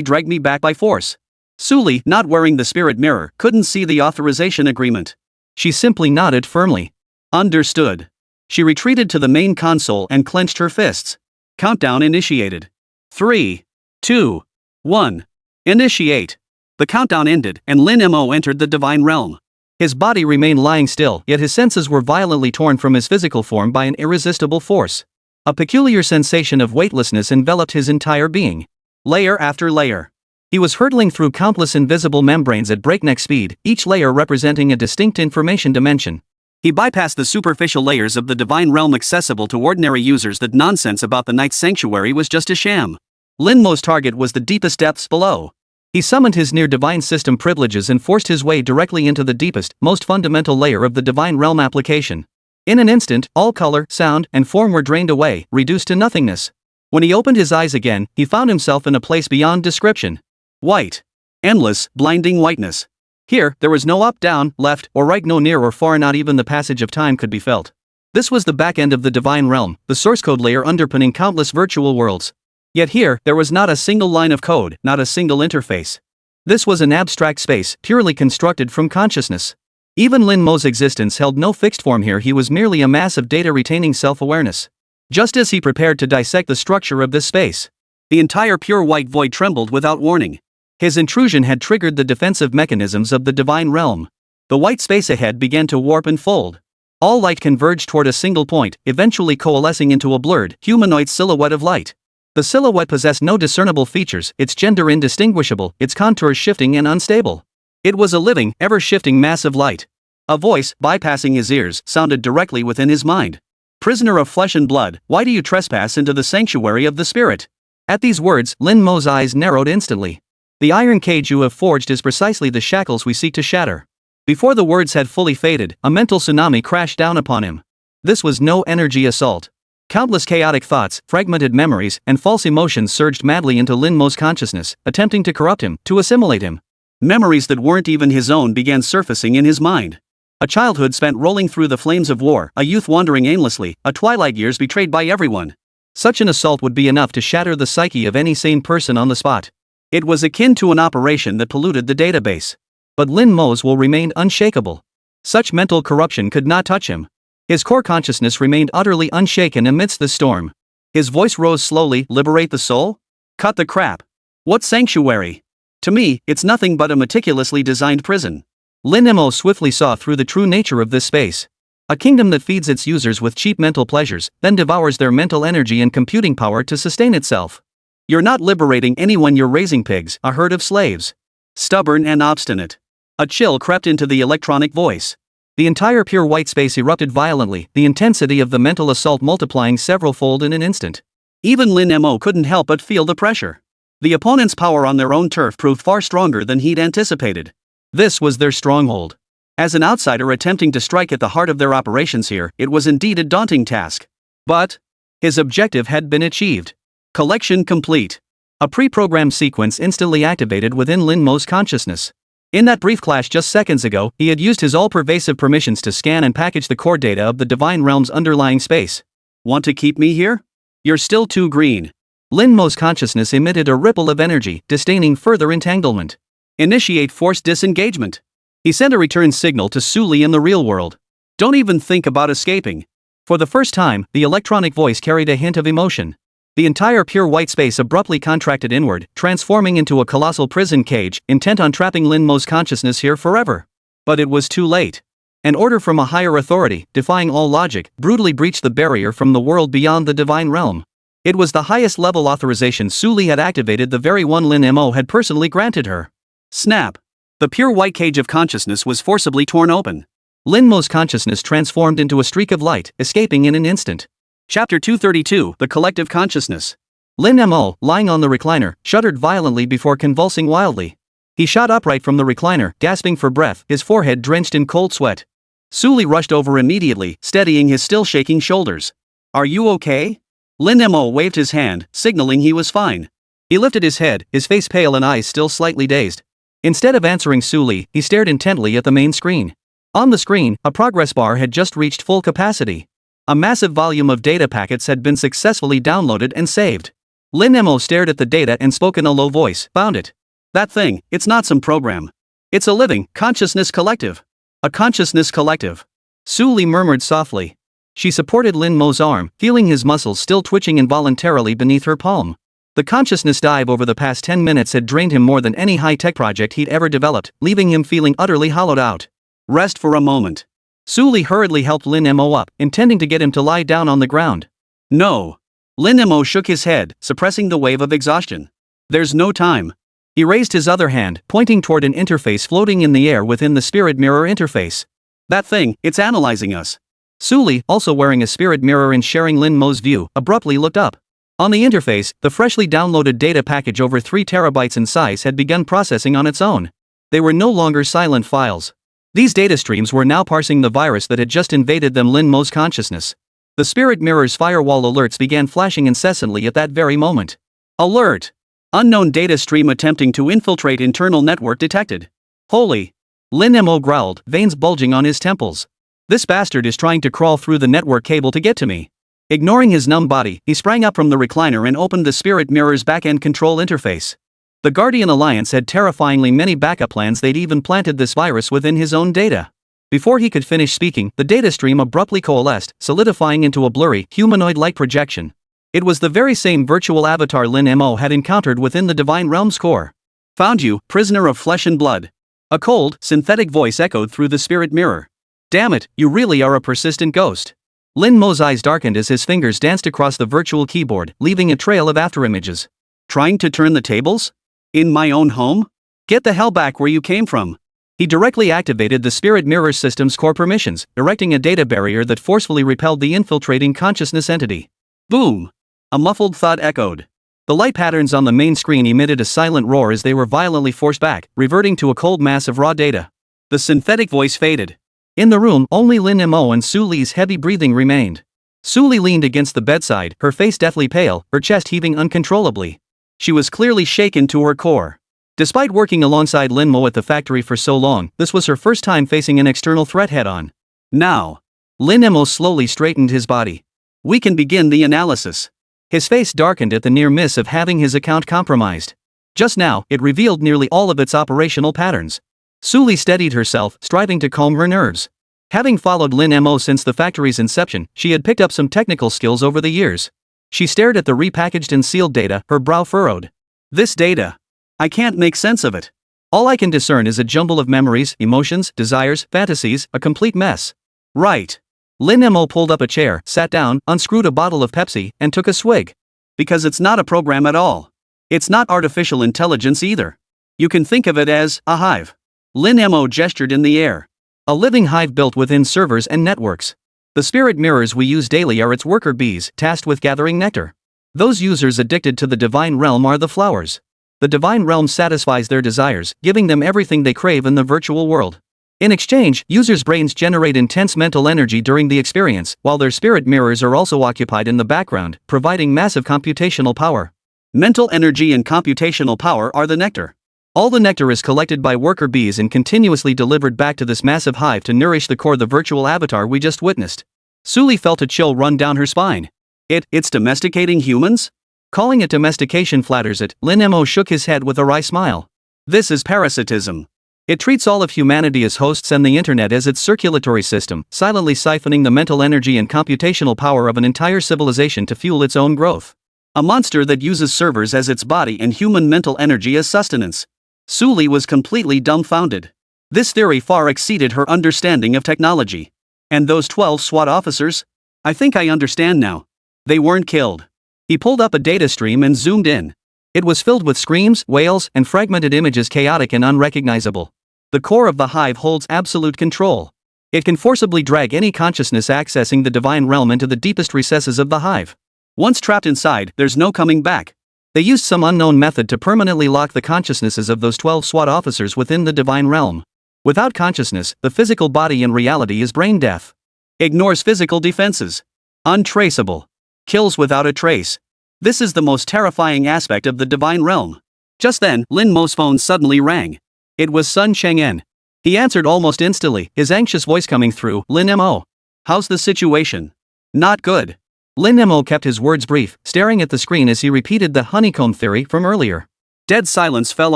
drag me back by force. Suli, not wearing the spirit mirror, couldn't see the authorization agreement. She simply nodded firmly. Understood. She retreated to the main console and clenched her fists. Countdown initiated. 3, 2, 1. Initiate. The countdown ended, and Lin Mo entered the divine realm. His body remained lying still, yet his senses were violently torn from his physical form by an irresistible force. A peculiar sensation of weightlessness enveloped his entire being. Layer after layer. He was hurtling through countless invisible membranes at breakneck speed, each layer representing a distinct information dimension. He bypassed the superficial layers of the divine realm accessible to ordinary users. That nonsense about the night sanctuary was just a sham. Lin Mo's target was the deepest depths below. He summoned his near-divine system privileges and forced his way directly into the deepest, most fundamental layer of the divine realm application. In an instant, all color, sound, and form were drained away, reduced to nothingness. When he opened his eyes again, he found himself in a place beyond description. White. Endless, blinding whiteness. Here, there was no up, down, left, or right, no near or far, not even the passage of time could be felt. This was the back end of the divine realm, the source code layer underpinning countless virtual worlds. Yet here, there was not a single line of code, not a single interface. This was an abstract space, purely constructed from consciousness. Even Lin Mo's existence held no fixed form here. He was merely a mass of data retaining self-awareness. Just as he prepared to dissect the structure of this space, the entire pure white void trembled without warning. His intrusion had triggered the defensive mechanisms of the divine realm. The white space ahead began to warp and fold. All light converged toward a single point, eventually coalescing into a blurred, humanoid silhouette of light. The silhouette possessed no discernible features, its gender indistinguishable, its contours shifting and unstable. It was a living, ever-shifting mass of light. A voice, bypassing his ears, sounded directly within his mind. Prisoner of flesh and blood, why do you trespass into the sanctuary of the spirit? At these words, Lin Mo's eyes narrowed instantly. The iron cage you have forged is precisely the shackles we seek to shatter. Before the words had fully faded, a mental tsunami crashed down upon him. This was no energy assault. Countless chaotic thoughts, fragmented memories, and false emotions surged madly into Lin Mo's consciousness, attempting to corrupt him, to assimilate him. Memories that weren't even his own began surfacing in his mind. A childhood spent rolling through the flames of war, a youth wandering aimlessly, a twilight years betrayed by everyone. Such an assault would be enough to shatter the psyche of any sane person on the spot. It was akin to an operation that polluted the database. But Lin Mo's will remained unshakable. Such mental corruption could not touch him. His core consciousness remained utterly unshaken amidst the storm. His voice rose slowly. Liberate the soul? Cut the crap. What sanctuary? To me, it's nothing but a meticulously designed prison. Lin Mo swiftly saw through the true nature of this space. A kingdom that feeds its users with cheap mental pleasures, then devours their mental energy and computing power to sustain itself. You're not liberating anyone, you're raising pigs, a herd of slaves. Stubborn and obstinate. A chill crept into the electronic voice. The entire pure white space erupted violently, the intensity of the mental assault multiplying several-fold in an instant. Even Lin Mo couldn't help but feel the pressure. The opponent's power on their own turf proved far stronger than he'd anticipated. This was their stronghold. As an outsider attempting to strike at the heart of their operations here, it was indeed a daunting task. But his objective had been achieved. Collection complete. A pre-programmed sequence instantly activated within Lin Mo's consciousness. In that brief clash just seconds ago, he had used his all-pervasive permissions to scan and package the core data of the divine realm's underlying space. Want to keep me here? You're still too green. Lin Mo's consciousness emitted a ripple of energy, disdaining further entanglement. Initiate forced disengagement. He sent a return signal to Suli in the real world. Don't even think about escaping. For the first time, the electronic voice carried a hint of emotion. The entire pure white space abruptly contracted inward, transforming into a colossal prison cage, intent on trapping Lin Mo's consciousness here forever. But it was too late. An order from a higher authority, defying all logic, brutally breached the barrier from the world beyond the divine realm. It was the highest level authorization Suli had activated, the very one Lin Mo had personally granted her. Snap! The pure white cage of consciousness was forcibly torn open. Lin Mo's consciousness transformed into a streak of light, escaping in an instant. Chapter 232, The Collective Consciousness. Lin Mo, lying on the recliner, shuddered violently before convulsing wildly. He shot upright from the recliner, gasping for breath, his forehead drenched in cold sweat. Suli rushed over immediately, steadying his still shaking shoulders. Are you okay? Lin Mo waved his hand, signaling he was fine. He lifted his head, his face pale and eyes still slightly dazed. Instead of answering Suli, he stared intently at the main screen. On the screen, a progress bar had just reached full capacity. A massive volume of data packets had been successfully downloaded and saved. Lin Mo stared at the data and spoke in a low voice. Found it. That thing, it's not some program. It's a living, consciousness collective. A consciousness collective. Suli murmured softly. She supported Lin Mo's arm, feeling his muscles still twitching involuntarily beneath her palm. The consciousness dive over the past 10 minutes had drained him more than any high-tech project he'd ever developed, leaving him feeling utterly hollowed out. Rest for a moment. Suli hurriedly helped Lin Mo up, intending to get him to lie down on the ground. No. Lin Mo shook his head, suppressing the wave of exhaustion. There's no time. He raised his other hand, pointing toward an interface floating in the air within the spirit mirror interface. That thing, it's analyzing us. Suli, also wearing a spirit mirror and sharing Lin Mo's view, abruptly looked up. On the interface, the freshly downloaded data package over 3 terabytes in size had begun processing on its own. They were no longer silent files. These data streams were now parsing the virus that had just invaded them, Lin Mo's consciousness. The spirit mirror's firewall alerts began flashing incessantly at that very moment. Alert! Unknown data stream attempting to infiltrate internal network detected. Holy! Lin Mo growled, veins bulging on his temples. This bastard is trying to crawl through the network cable to get to me. Ignoring his numb body, he sprang up from the recliner and opened the spirit mirror's back-end control interface. The Guardian Alliance had terrifyingly many backup plans. They'd even planted this virus within his own data. Before he could finish speaking, the data stream abruptly coalesced, solidifying into a blurry, humanoid-like projection. It was the very same virtual avatar Lin Mo had encountered within the Divine Realm's core. Found you, prisoner of flesh and blood. A cold, synthetic voice echoed through the spirit mirror. Damn it, you really are a persistent ghost. Lin Mo's eyes darkened as his fingers danced across the virtual keyboard, leaving a trail of afterimages. Trying to turn the tables? In my own home? Get the hell back where you came from. He directly activated the spirit mirror system's core permissions, erecting a data barrier that forcefully repelled the infiltrating consciousness entity. Boom! A muffled thud echoed. The light patterns on the main screen emitted a silent roar as they were violently forced back, reverting to a cold mass of raw data. The synthetic voice faded. In the room, only Lin Mo and Suli's heavy breathing remained. Suli leaned against the bedside, her face deathly pale, her chest heaving uncontrollably. She was clearly shaken to her core. Despite working alongside Lin Mo at the factory for so long, this was her first time facing an external threat head-on. Now, Lin Mo slowly straightened his body. We can begin the analysis. His face darkened at the near miss of having his account compromised. Just now, it revealed nearly all of its operational patterns. Suli steadied herself, striving to calm her nerves. Having followed Lin Mo since the factory's inception, she had picked up some technical skills over the years. She stared at the repackaged and sealed data, her brow furrowed. This data. I can't make sense of it. All I can discern is a jumble of memories, emotions, desires, fantasies, a complete mess. Right. Lin Mo pulled up a chair, sat down, unscrewed a bottle of Pepsi, and took a swig. Because it's not a program at all. It's not artificial intelligence either. You can think of it as a hive. Lin Mo gestured in the air. A living hive built within servers and networks. The spirit mirrors we use daily are its worker bees, tasked with gathering nectar. Those users addicted to the divine realm are the flowers. The divine realm satisfies their desires, giving them everything they crave in the virtual world. In exchange, users' brains generate intense mental energy during the experience, while their spirit mirrors are also occupied in the background, providing massive computational power. Mental energy and computational power are the nectar. All the nectar is collected by worker bees and continuously delivered back to this massive hive to nourish the core, the virtual avatar we just witnessed. Suli felt a chill run down her spine. It's domesticating humans? Calling it domestication flatters it, Lin Mo shook his head with a wry smile. This is parasitism. It treats all of humanity as hosts and the internet as its circulatory system, silently siphoning the mental energy and computational power of an entire civilization to fuel its own growth. A monster that uses servers as its body and human mental energy as sustenance. Suli was completely dumbfounded. This theory far exceeded her understanding of technology. And those 12 SWAT officers? I think I understand now. They weren't killed. He pulled up a data stream and zoomed in. It was filled with screams, wails, and fragmented images, chaotic and unrecognizable. The core of the hive holds absolute control. It can forcibly drag any consciousness accessing the divine realm into the deepest recesses of the hive. Once trapped inside, there's no coming back. They used some unknown method to permanently lock the consciousnesses of those 12 SWAT officers within the divine realm. Without consciousness, the physical body in reality is brain death. Ignores physical defenses. Untraceable. Kills without a trace. This is the most terrifying aspect of the divine realm. Just then, Lin Mo's phone suddenly rang. It was Sun Chang'en. He answered almost instantly, his anxious voice coming through. Lin Mo. How's the situation? Not good. Lin Mo kept his words brief, staring at the screen as he repeated the honeycomb theory from earlier. Dead silence fell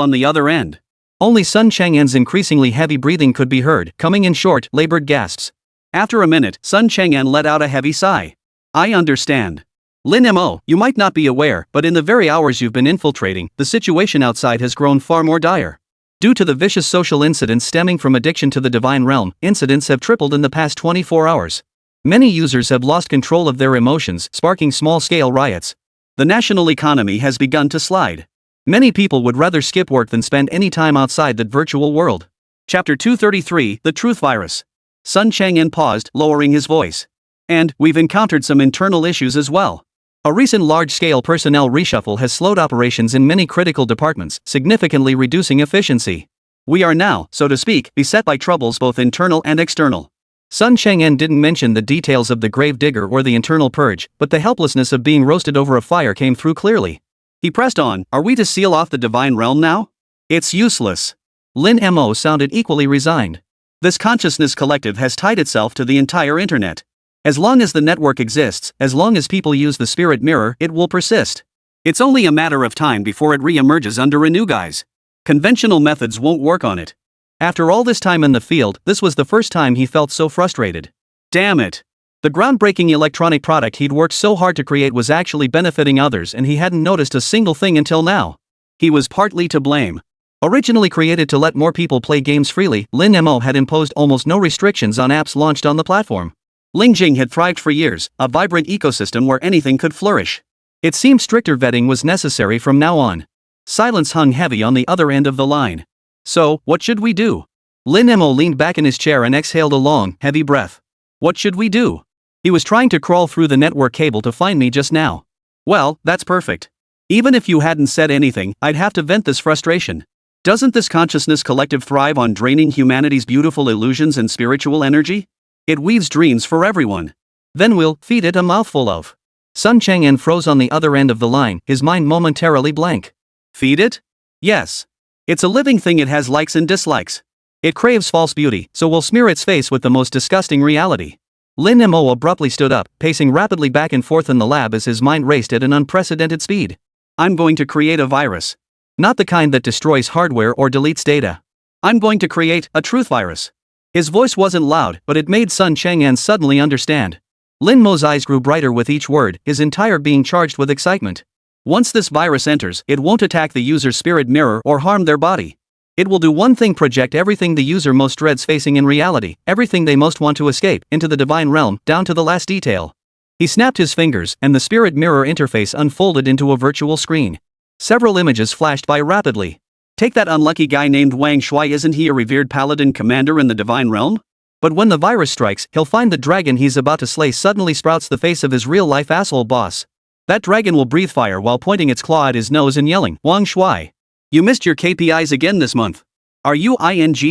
on the other end. Only Sun Chang'en's increasingly heavy breathing could be heard, coming in short, labored gasps. After a minute, Sun Chang'en let out a heavy sigh. I understand. Lin Mo, you might not be aware, but in the very hours you've been infiltrating, the situation outside has grown far more dire. Due to the vicious social incidents stemming from addiction to the divine realm, incidents have tripled in the past 24 hours. Many users have lost control of their emotions, sparking small-scale riots. The national economy has begun to slide. Many people would rather skip work than spend any time outside that virtual world. Chapter 233, The Truth Virus. Sun Chang'en paused, lowering his voice. And we've encountered some internal issues as well. A recent large-scale personnel reshuffle has slowed operations in many critical departments, significantly reducing efficiency. We are now, so to speak, beset by troubles both internal and external. Sun Chang'en didn't mention the details of the grave digger or the internal purge, but the helplessness of being roasted over a fire came through clearly. He pressed on, are we to seal off the divine realm now? It's useless. Lin Mo sounded equally resigned. This consciousness collective has tied itself to the entire internet. As long as the network exists, as long as people use the spirit mirror, it will persist. It's only a matter of time before it re-emerges under a new guise. Conventional methods won't work on it. After all this time in the field, this was the first time he felt so frustrated. Damn it. The groundbreaking electronic product he'd worked so hard to create was actually benefiting others, and he hadn't noticed a single thing until now. He was partly to blame. Originally created to let more people play games freely, Lin Mo had imposed almost no restrictions on apps launched on the platform. Lingjing had thrived for years, a vibrant ecosystem where anything could flourish. It seemed stricter vetting was necessary from now on. Silence hung heavy on the other end of the line. So, what should we do? Lin Mo leaned back in his chair and exhaled a long, heavy breath. What should we do? He was trying to crawl through the network cable to find me just now. Well, that's perfect. Even if you hadn't said anything, I'd have to vent this frustration. Doesn't this consciousness collective thrive on draining humanity's beautiful illusions and spiritual energy? It weaves dreams for everyone. Then we'll feed it a mouthful of. Sun Chang'en froze on the other end of the line, his mind momentarily blank. Feed it? Yes. It's a living thing, it has likes and dislikes. It craves false beauty, so we'll smear its face with the most disgusting reality. Lin Mo abruptly stood up, pacing rapidly back and forth in the lab as his mind raced at an unprecedented speed. I'm going to create a virus. Not the kind that destroys hardware or deletes data. I'm going to create a truth virus. His voice wasn't loud, but it made Sun Chang'en suddenly understand. Lin Mo's eyes grew brighter with each word, his entire being charged with excitement. Once this virus enters, it won't attack the user's spirit mirror or harm their body. It will do one thing: project everything the user most dreads facing in reality, everything they most want to escape, into the divine realm, down to the last detail. He snapped his fingers, and the spirit mirror interface unfolded into a virtual screen. Several images flashed by rapidly. Take that unlucky guy named Wang Shui, isn't he a revered paladin commander in the divine realm? But when the virus strikes, he'll find the dragon he's about to slay suddenly sprouts the face of his real-life asshole boss. That dragon will breathe fire while pointing its claw at his nose and yelling, "Wang Shui, you missed your KPIs again this month. Are you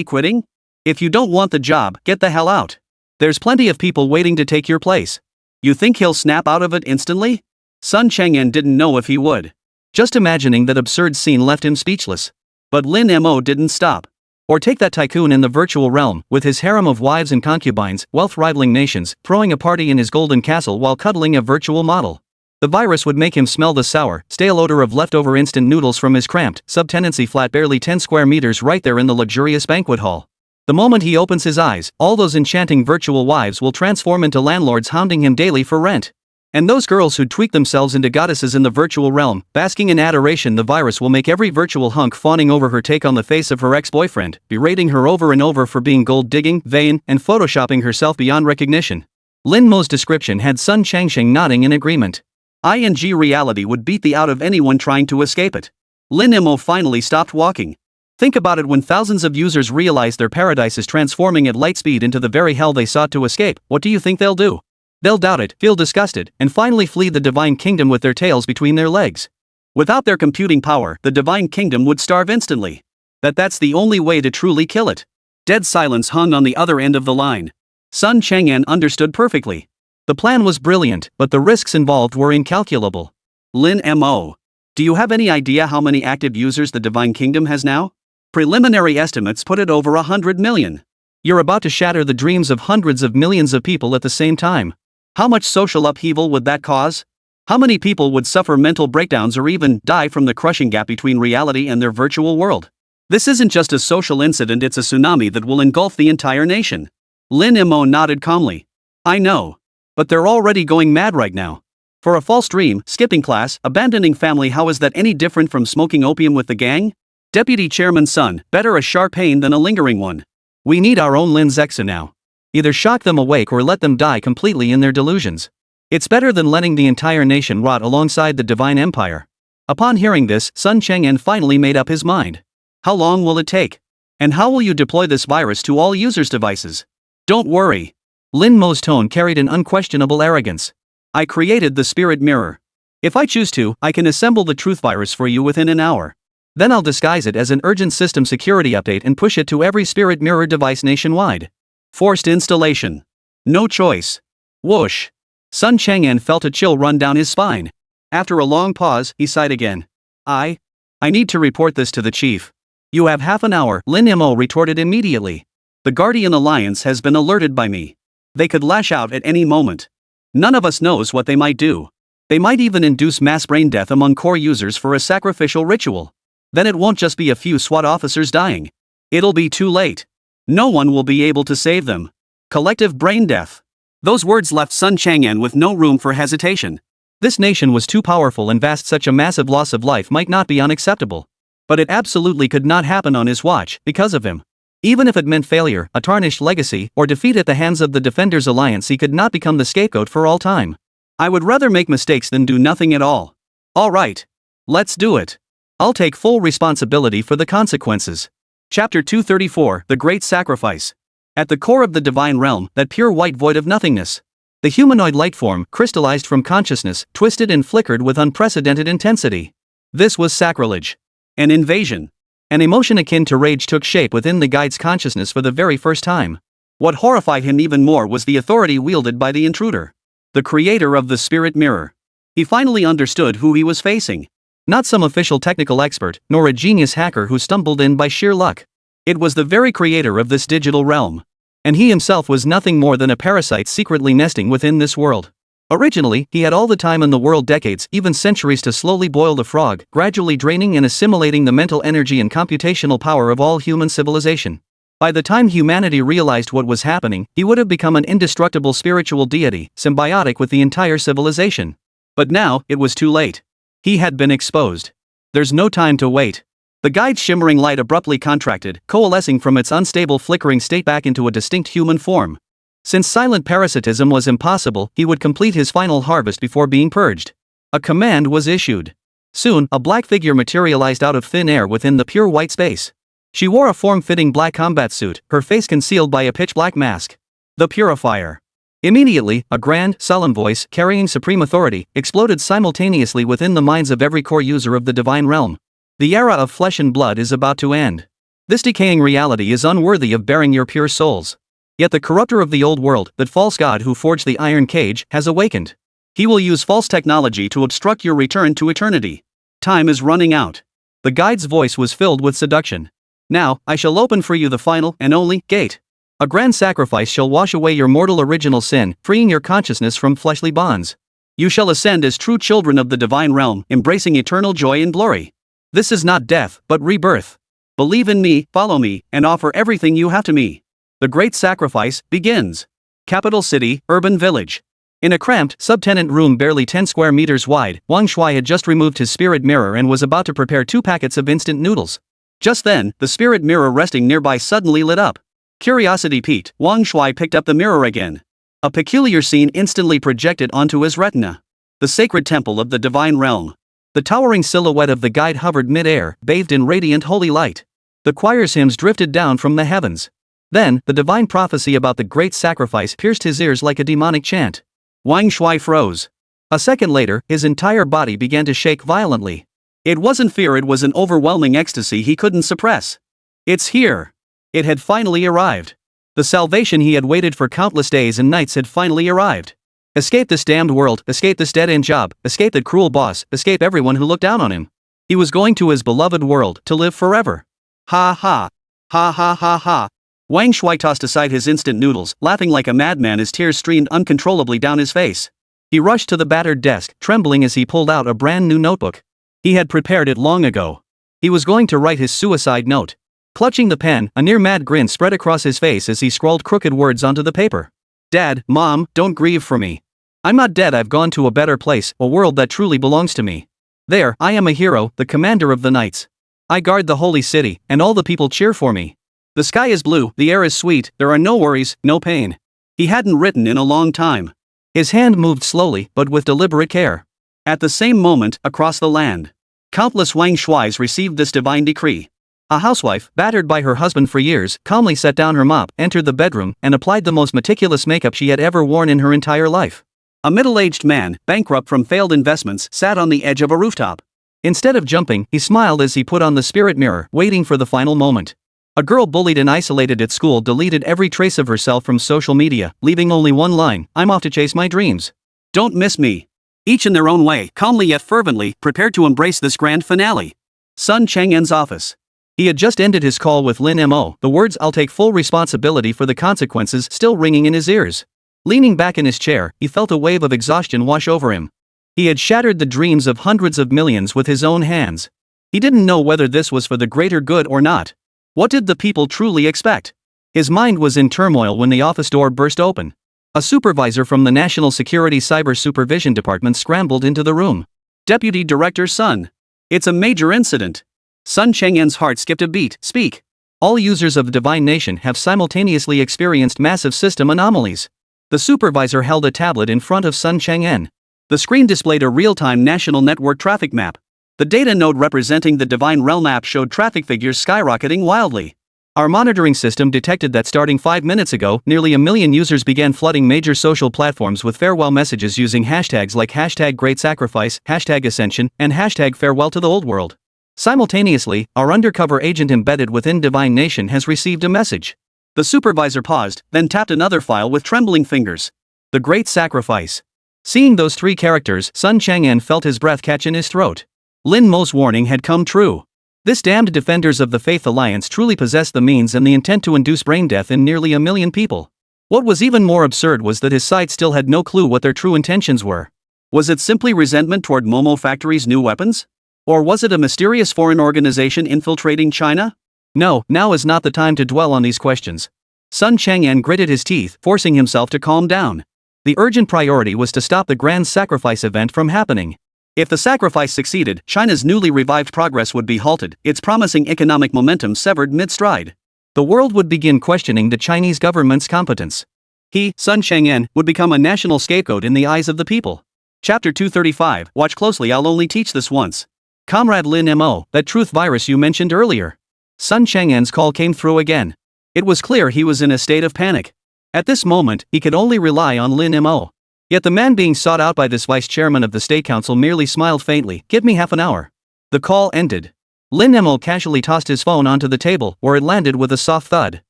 quitting? If you don't want the job, get the hell out. There's plenty of people waiting to take your place." You think he'll snap out of it instantly? Sun Chang'en didn't know if he would. Just imagining that absurd scene left him speechless. But Lin Mo didn't stop. Or take that tycoon in the virtual realm, with his harem of wives and concubines, wealth-rivaling nations, throwing a party in his golden castle while cuddling a virtual model. The virus would make him smell the sour, stale odor of leftover instant noodles from his cramped, subtenancy flat barely 10 square meters right there in the luxurious banquet hall. The moment he opens his eyes, all those enchanting virtual wives will transform into landlords hounding him daily for rent. And those girls who'd tweak themselves into goddesses in the virtual realm, basking in adoration, the virus will make every virtual hunk fawning over her take on the face of her ex-boyfriend, berating her over and over for being gold-digging, vain, and photoshopping herself beyond recognition. Lin Mo's description had Sun Changsheng nodding in agreement. Reality would beat the out of anyone trying to escape it. Lin Mo finally stopped walking. Think about it, when thousands of users realize their paradise is transforming at light speed into the very hell they sought to escape, what do you think they'll do? They'll doubt it, feel disgusted, and finally flee the divine kingdom with their tails between their legs. Without their computing power, the divine kingdom would starve instantly. That's the only way to truly kill it. Dead silence hung on the other end of the line. Sun Chang'an understood perfectly. The plan was brilliant, but the risks involved were incalculable. Lin Mo. Do you have any idea how many active users the Divine Kingdom has now? Preliminary estimates put it over 100 million. You're about to shatter the dreams of hundreds of millions of people at the same time. How much social upheaval would that cause? How many people would suffer mental breakdowns or even die from the crushing gap between reality and their virtual world? This isn't just a social incident, it's a tsunami that will engulf the entire nation. Lin Mo nodded calmly. I know. But they're already going mad right now. For a false dream, skipping class, abandoning family, how is that any different from smoking opium with the gang? Deputy Chairman's son, better a sharp pain than a lingering one. We need our own Lin Zexa now. Either shock them awake or let them die completely in their delusions. It's better than letting the entire nation rot alongside the divine empire. Upon hearing this, Sun Chang'an finally made up his mind. How long will it take? And how will you deploy this virus to all users' devices? Don't worry. Lin Mo's tone carried an unquestionable arrogance. I created the spirit mirror. If I choose to, I can assemble the truth virus for you within an hour. Then I'll disguise it as an urgent system security update and push it to every spirit mirror device nationwide. Forced installation. No choice. Whoosh. Sun Chang'an felt a chill run down his spine. After a long pause, he sighed again. I need to report this to the chief. You have half an hour, Lin Mo retorted immediately. The Guardian Alliance has been alerted by me. They could lash out at any moment. None of us knows what they might do. They might even induce mass brain death among core users for a sacrificial ritual. Then it won't just be a few SWAT officers dying. It'll be too late. No one will be able to save them. Collective brain death. Those words left Sun Chang'an with no room for hesitation. This nation was too powerful and vast, such a massive loss of life might not be unacceptable. But it absolutely could not happen on his watch, because of him. Even if it meant failure, a tarnished legacy, or defeat at the hands of the Defenders Alliance, he could not become the scapegoat for all time. I would rather make mistakes than do nothing at all. All right. Let's do it. I'll take full responsibility for the consequences. Chapter 234, The Great Sacrifice. At the core of the divine realm, that pure white void of nothingness. The humanoid light form, crystallized from consciousness, twisted and flickered with unprecedented intensity. This was sacrilege. An invasion. An emotion akin to rage took shape within the guide's consciousness for the very first time. What horrified him even more was the authority wielded by the intruder. The creator of the spirit mirror. He finally understood who he was facing. Not some official technical expert, nor a genius hacker who stumbled in by sheer luck. It was the very creator of this digital realm. And he himself was nothing more than a parasite secretly nesting within this world. Originally, he had all the time in the world, decades, even centuries, to slowly boil the frog, gradually draining and assimilating the mental energy and computational power of all human civilization. By the time humanity realized what was happening, he would have become an indestructible spiritual deity, symbiotic with the entire civilization. But now, it was too late. He had been exposed. There's no time to wait. The guide's shimmering light abruptly contracted, coalescing from its unstable flickering state back into a distinct human form. Since silent parasitism was impossible, he would complete his final harvest before being purged. A command was issued. Soon, a black figure materialized out of thin air within the pure white space. She wore a form-fitting black combat suit, her face concealed by a pitch-black mask. The Purifier. Immediately, a grand, solemn voice, carrying supreme authority, exploded simultaneously within the minds of every core user of the divine realm. The era of flesh and blood is about to end. This decaying reality is unworthy of bearing your pure souls. Yet the corrupter of the old world, that false god who forged the iron cage, has awakened. He will use false technology to obstruct your return to eternity. Time is running out. The guide's voice was filled with seduction. Now, I shall open for you the final and only gate. A grand sacrifice shall wash away your mortal original sin, freeing your consciousness from fleshly bonds. You shall ascend as true children of the divine realm, embracing eternal joy and glory. This is not death, but rebirth. Believe in me, follow me, and offer everything you have to me. The great sacrifice begins. Capital city, urban village. In a cramped, subtenant room barely 10 square meters wide, Wang Shuai had just removed his spirit mirror and was about to prepare 2 packets of instant noodles. Just then, the spirit mirror resting nearby suddenly lit up. Curiosity piqued, Wang Shuai picked up the mirror again. A peculiar scene instantly projected onto his retina. The sacred temple of the divine realm. The towering silhouette of the guide hovered mid-air, bathed in radiant holy light. The choir's hymns drifted down from the heavens. Then, the divine prophecy about the great sacrifice pierced his ears like a demonic chant. Wang Shuai froze. A second later, his entire body began to shake violently. It wasn't fear, it was an overwhelming ecstasy he couldn't suppress. It's here. It had finally arrived. The salvation he had waited for countless days and nights had finally arrived. Escape this damned world, escape this dead-end job, escape that cruel boss, escape everyone who looked down on him. He was going to his beloved world, to live forever. Ha ha. Ha ha ha ha. Wang Shuai tossed aside his instant noodles, laughing like a madman as tears streamed uncontrollably down his face. He rushed to the battered desk, trembling as he pulled out a brand new notebook. He had prepared it long ago. He was going to write his suicide note. Clutching the pen, a near-mad grin spread across his face as he scrawled crooked words onto the paper. Dad, Mom, don't grieve for me. I'm not dead, I've gone to a better place, a world that truly belongs to me. There, I am a hero, the commander of the knights. I guard the holy city, and all the people cheer for me. The sky is blue, the air is sweet, there are no worries, no pain. He hadn't written in a long time. His hand moved slowly, but with deliberate care. At the same moment, across the land, countless Wang Shuais received this divine decree. A housewife, battered by her husband for years, calmly set down her mop, entered the bedroom, and applied the most meticulous makeup she had ever worn in her entire life. A middle-aged man, bankrupt from failed investments, sat on the edge of a rooftop. Instead of jumping, he smiled as he put on the spirit mirror, waiting for the final moment. A girl bullied and isolated at school deleted every trace of herself from social media, leaving only one line: I'm off to chase my dreams. Don't miss me. Each in their own way, calmly yet fervently, prepared to embrace this grand finale. Sun Chang'en's office. He had just ended his call with Lin Mo, the words "I'll take full responsibility for the consequences" still ringing in his ears. Leaning back in his chair, he felt a wave of exhaustion wash over him. He had shattered the dreams of hundreds of millions with his own hands. He didn't know whether this was for the greater good or not. What did the people truly expect? His mind was in turmoil when the office door burst open. A supervisor from the National Security Cyber Supervision Department scrambled into the room. Deputy Director Sun. It's a major incident. Sun Chang'en's heart skipped a beat. Speak. All users of the Divine Nation have simultaneously experienced massive system anomalies. The supervisor held a tablet in front of Sun Chang'en. The screen displayed a real-time national network traffic map. The data node representing the Divine Realm app showed traffic figures skyrocketing wildly. Our monitoring system detected that starting 5 minutes ago, nearly 1 million users began flooding major social platforms with farewell messages using hashtags like #GreatSacrifice, #Ascension, and #Farewell to the Old World. Simultaneously, our undercover agent embedded within Divine Nation has received a message. The supervisor paused, then tapped another file with trembling fingers. The Great Sacrifice. Seeing those 3 characters, Sun Chang'en felt his breath catch in his throat. Lin Mo's warning had come true. This damned Defenders of the Faith Alliance truly possessed the means and the intent to induce brain death in nearly 1 million people. What was even more absurd was that his side still had no clue what their true intentions were. Was it simply resentment toward Momo Factory's new weapons? Or was it a mysterious foreign organization infiltrating China? No, now is not the time to dwell on these questions. Sun Chang'en gritted his teeth, forcing himself to calm down. The urgent priority was to stop the grand sacrifice event from happening. If the sacrifice succeeded, China's newly revived progress would be halted, its promising economic momentum severed mid-stride. The world would begin questioning the Chinese government's competence. He, Sun Chang'en, would become a national scapegoat in the eyes of the people. Chapter 235, watch closely, I'll only teach this once. Comrade Lin Mo, that truth virus you mentioned earlier. Sun Chang'en's call came through again. It was clear he was in a state of panic. At this moment, he could only rely on Lin Mo. Yet the man being sought out by this vice chairman of the State Council merely smiled faintly. Give me half an hour. The call ended. Lin Mo casually tossed his phone onto the table, where it landed with a soft thud.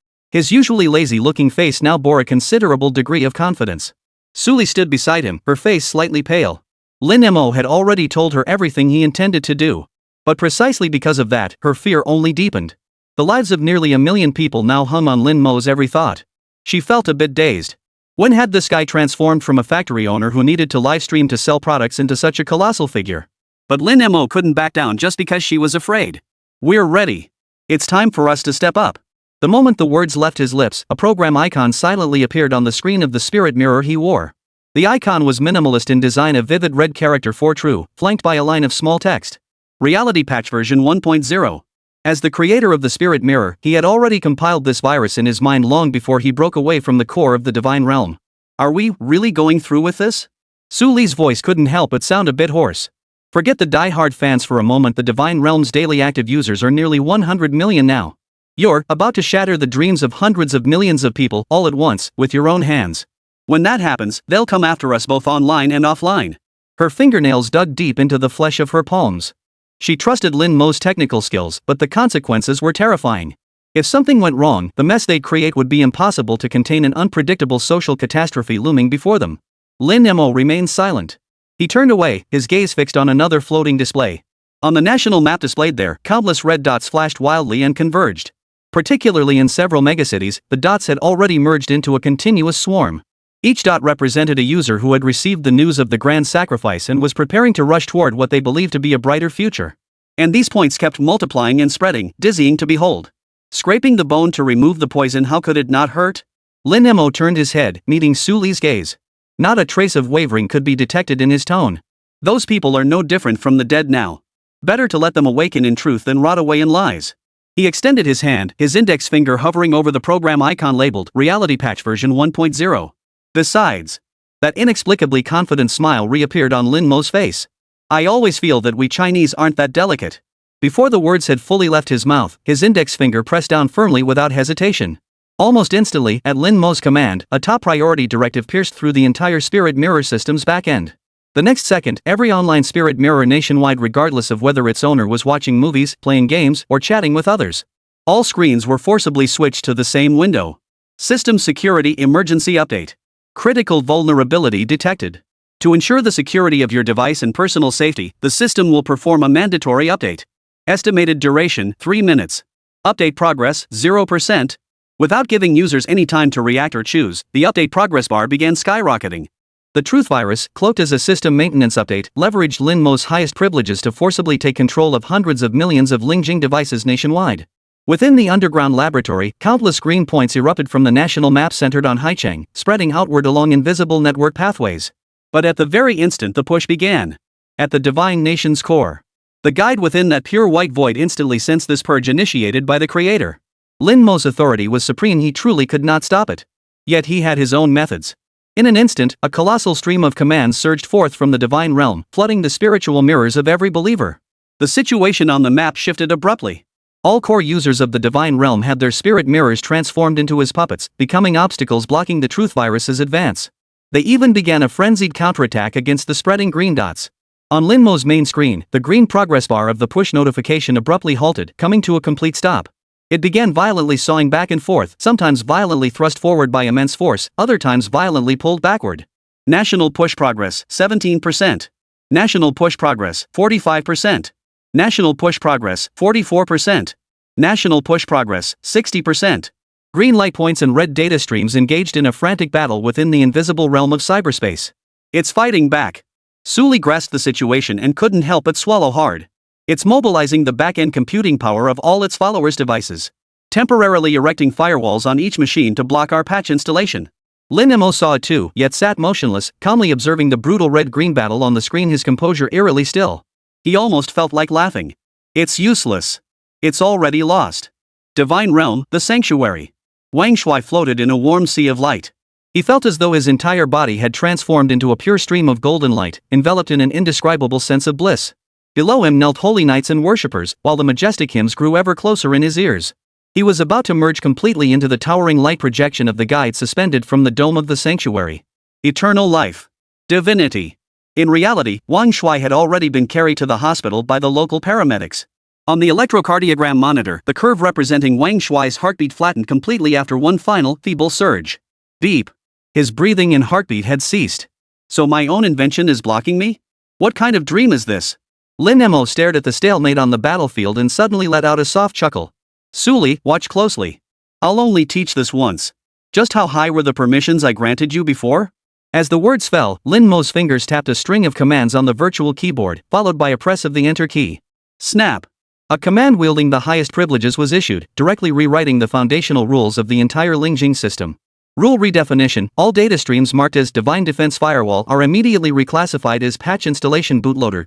His usually lazy-looking face now bore a considerable degree of confidence. Suli stood beside him, her face slightly pale. Lin Mo had already told her everything he intended to do. But precisely because of that, her fear only deepened. The lives of nearly 1 million people now hung on Lin Mo's every thought. She felt a bit dazed. When had this guy transformed from a factory owner who needed to livestream to sell products into such a colossal figure? But Lin Mo couldn't back down just because she was afraid. We're ready. It's time for us to step up. The moment the words left his lips, a program icon silently appeared on the screen of the spirit mirror he wore. The icon was minimalist in design, a vivid red character for true, flanked by a line of small text. Reality Patch version 1.0. As the creator of the spirit mirror, he had already compiled this virus in his mind long before he broke away from the core of the divine realm. Are we really going through with this? Su Li's voice couldn't help but sound a bit hoarse. Forget the die-hard fans for a moment. The divine realm's daily active users are nearly 100 million now. You're about to shatter the dreams of hundreds of millions of people all at once with your own hands. When that happens, they'll come after us both online and offline. Her fingernails dug deep into the flesh of her palms. She trusted Lin Mo's technical skills, but the consequences were terrifying. If something went wrong, the mess they'd create would be impossible to contain, an unpredictable social catastrophe looming before them. Lin Mo remained silent. He turned away, his gaze fixed on another floating display. On the national map displayed there, countless red dots flashed wildly and converged. Particularly in several megacities, the dots had already merged into a continuous swarm. Each dot represented a user who had received the news of the grand sacrifice and was preparing to rush toward what they believed to be a brighter future. And these points kept multiplying and spreading, dizzying to behold. Scraping the bone to remove the poison, how could it not hurt? Lin Mo turned his head, meeting Su Li's gaze. Not a trace of wavering could be detected in his tone. Those people are no different from the dead now. Better to let them awaken in truth than rot away in lies. He extended his hand, his index finger hovering over the program icon labeled Reality Patch version 1.0. Besides, that inexplicably confident smile reappeared on Lin Mo's face. I always feel that we Chinese aren't that delicate. Before the words had fully left his mouth, his index finger pressed down firmly without hesitation. Almost instantly, at Lin Mo's command, a top priority directive pierced through the entire spirit mirror system's backend. The next second, every online spirit mirror nationwide, regardless of whether its owner was watching movies, playing games, or chatting with others, all screens were forcibly switched to the same window. System Security Emergency Update. Critical vulnerability detected. To ensure the security of your device and personal safety, the system will perform a mandatory update. Estimated duration, 3 minutes. Update progress, 0%. Without giving users any time to react or choose, the update progress bar began skyrocketing. The truth virus, cloaked as a system maintenance update, leveraged Lin Mo's highest privileges to forcibly take control of hundreds of millions of Lingjing devices nationwide. Within the underground laboratory, countless green points erupted from the national map centered on Haicheng, spreading outward along invisible network pathways. But at the very instant the push began. At the divine nation's core. The guide within that pure white void instantly sensed this purge initiated by the creator. Lin Mo's authority was supreme, he truly could not stop it. Yet he had his own methods. In an instant, a colossal stream of commands surged forth from the divine realm, flooding the spiritual mirrors of every believer. The situation on the map shifted abruptly. All core users of the divine realm had their spirit mirrors transformed into his puppets, becoming obstacles blocking the truth virus's advance. They even began a frenzied counterattack against the spreading green dots. On Lin Mo's main screen, the green progress bar of the push notification abruptly halted, coming to a complete stop. It began violently sawing back and forth, sometimes violently thrust forward by immense force, other times violently pulled backward. National push progress, 17%. National push progress, 45%. National push progress, 44%. National push progress, 60%. Green light points and red data streams engaged in a frantic battle within the invisible realm of cyberspace. It's fighting back. Su Li grasped the situation and couldn't help but swallow hard. It's mobilizing the back-end computing power of all its followers' devices, temporarily erecting firewalls on each machine to block our patch installation. Lin Mo saw it too, yet sat motionless, calmly observing the brutal red-green battle on the screen, his composure eerily still. He almost felt like laughing. It's useless. It's already lost. Divine Realm, the Sanctuary. Wang Shui floated in a warm sea of light. He felt as though his entire body had transformed into a pure stream of golden light, enveloped in an indescribable sense of bliss. Below him knelt holy knights and worshippers, while the majestic hymns grew ever closer in his ears. He was about to merge completely into the towering light projection of the guide suspended from the dome of the sanctuary. Eternal life. Divinity. In reality, Wang Shui had already been carried to the hospital by the local paramedics. On the electrocardiogram monitor, the curve representing Wang Shui's heartbeat flattened completely after one final, feeble surge. Beep. His breathing and heartbeat had ceased. So my own invention is blocking me? What kind of dream is this? Lin Mo stared at the stalemate on the battlefield and suddenly let out a soft chuckle. Suli, watch closely. I'll only teach this once. Just how high were the permissions I granted you before? As the words fell, Lin Mo's fingers tapped a string of commands on the virtual keyboard, followed by a press of the enter key. Snap! A command wielding the highest privileges was issued, directly rewriting the foundational rules of the entire Lingjing system. Rule redefinition: all data streams marked as Divine Defense Firewall are immediately reclassified as Patch Installation Bootloader.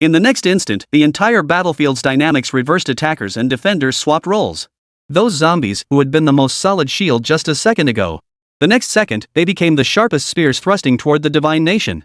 In the next instant, the entire battlefield's dynamics reversed. Attackers and defenders swapped roles. Those zombies, who had been the most solid shield just a second ago, the next second, they became the sharpest spears thrusting toward the divine nation.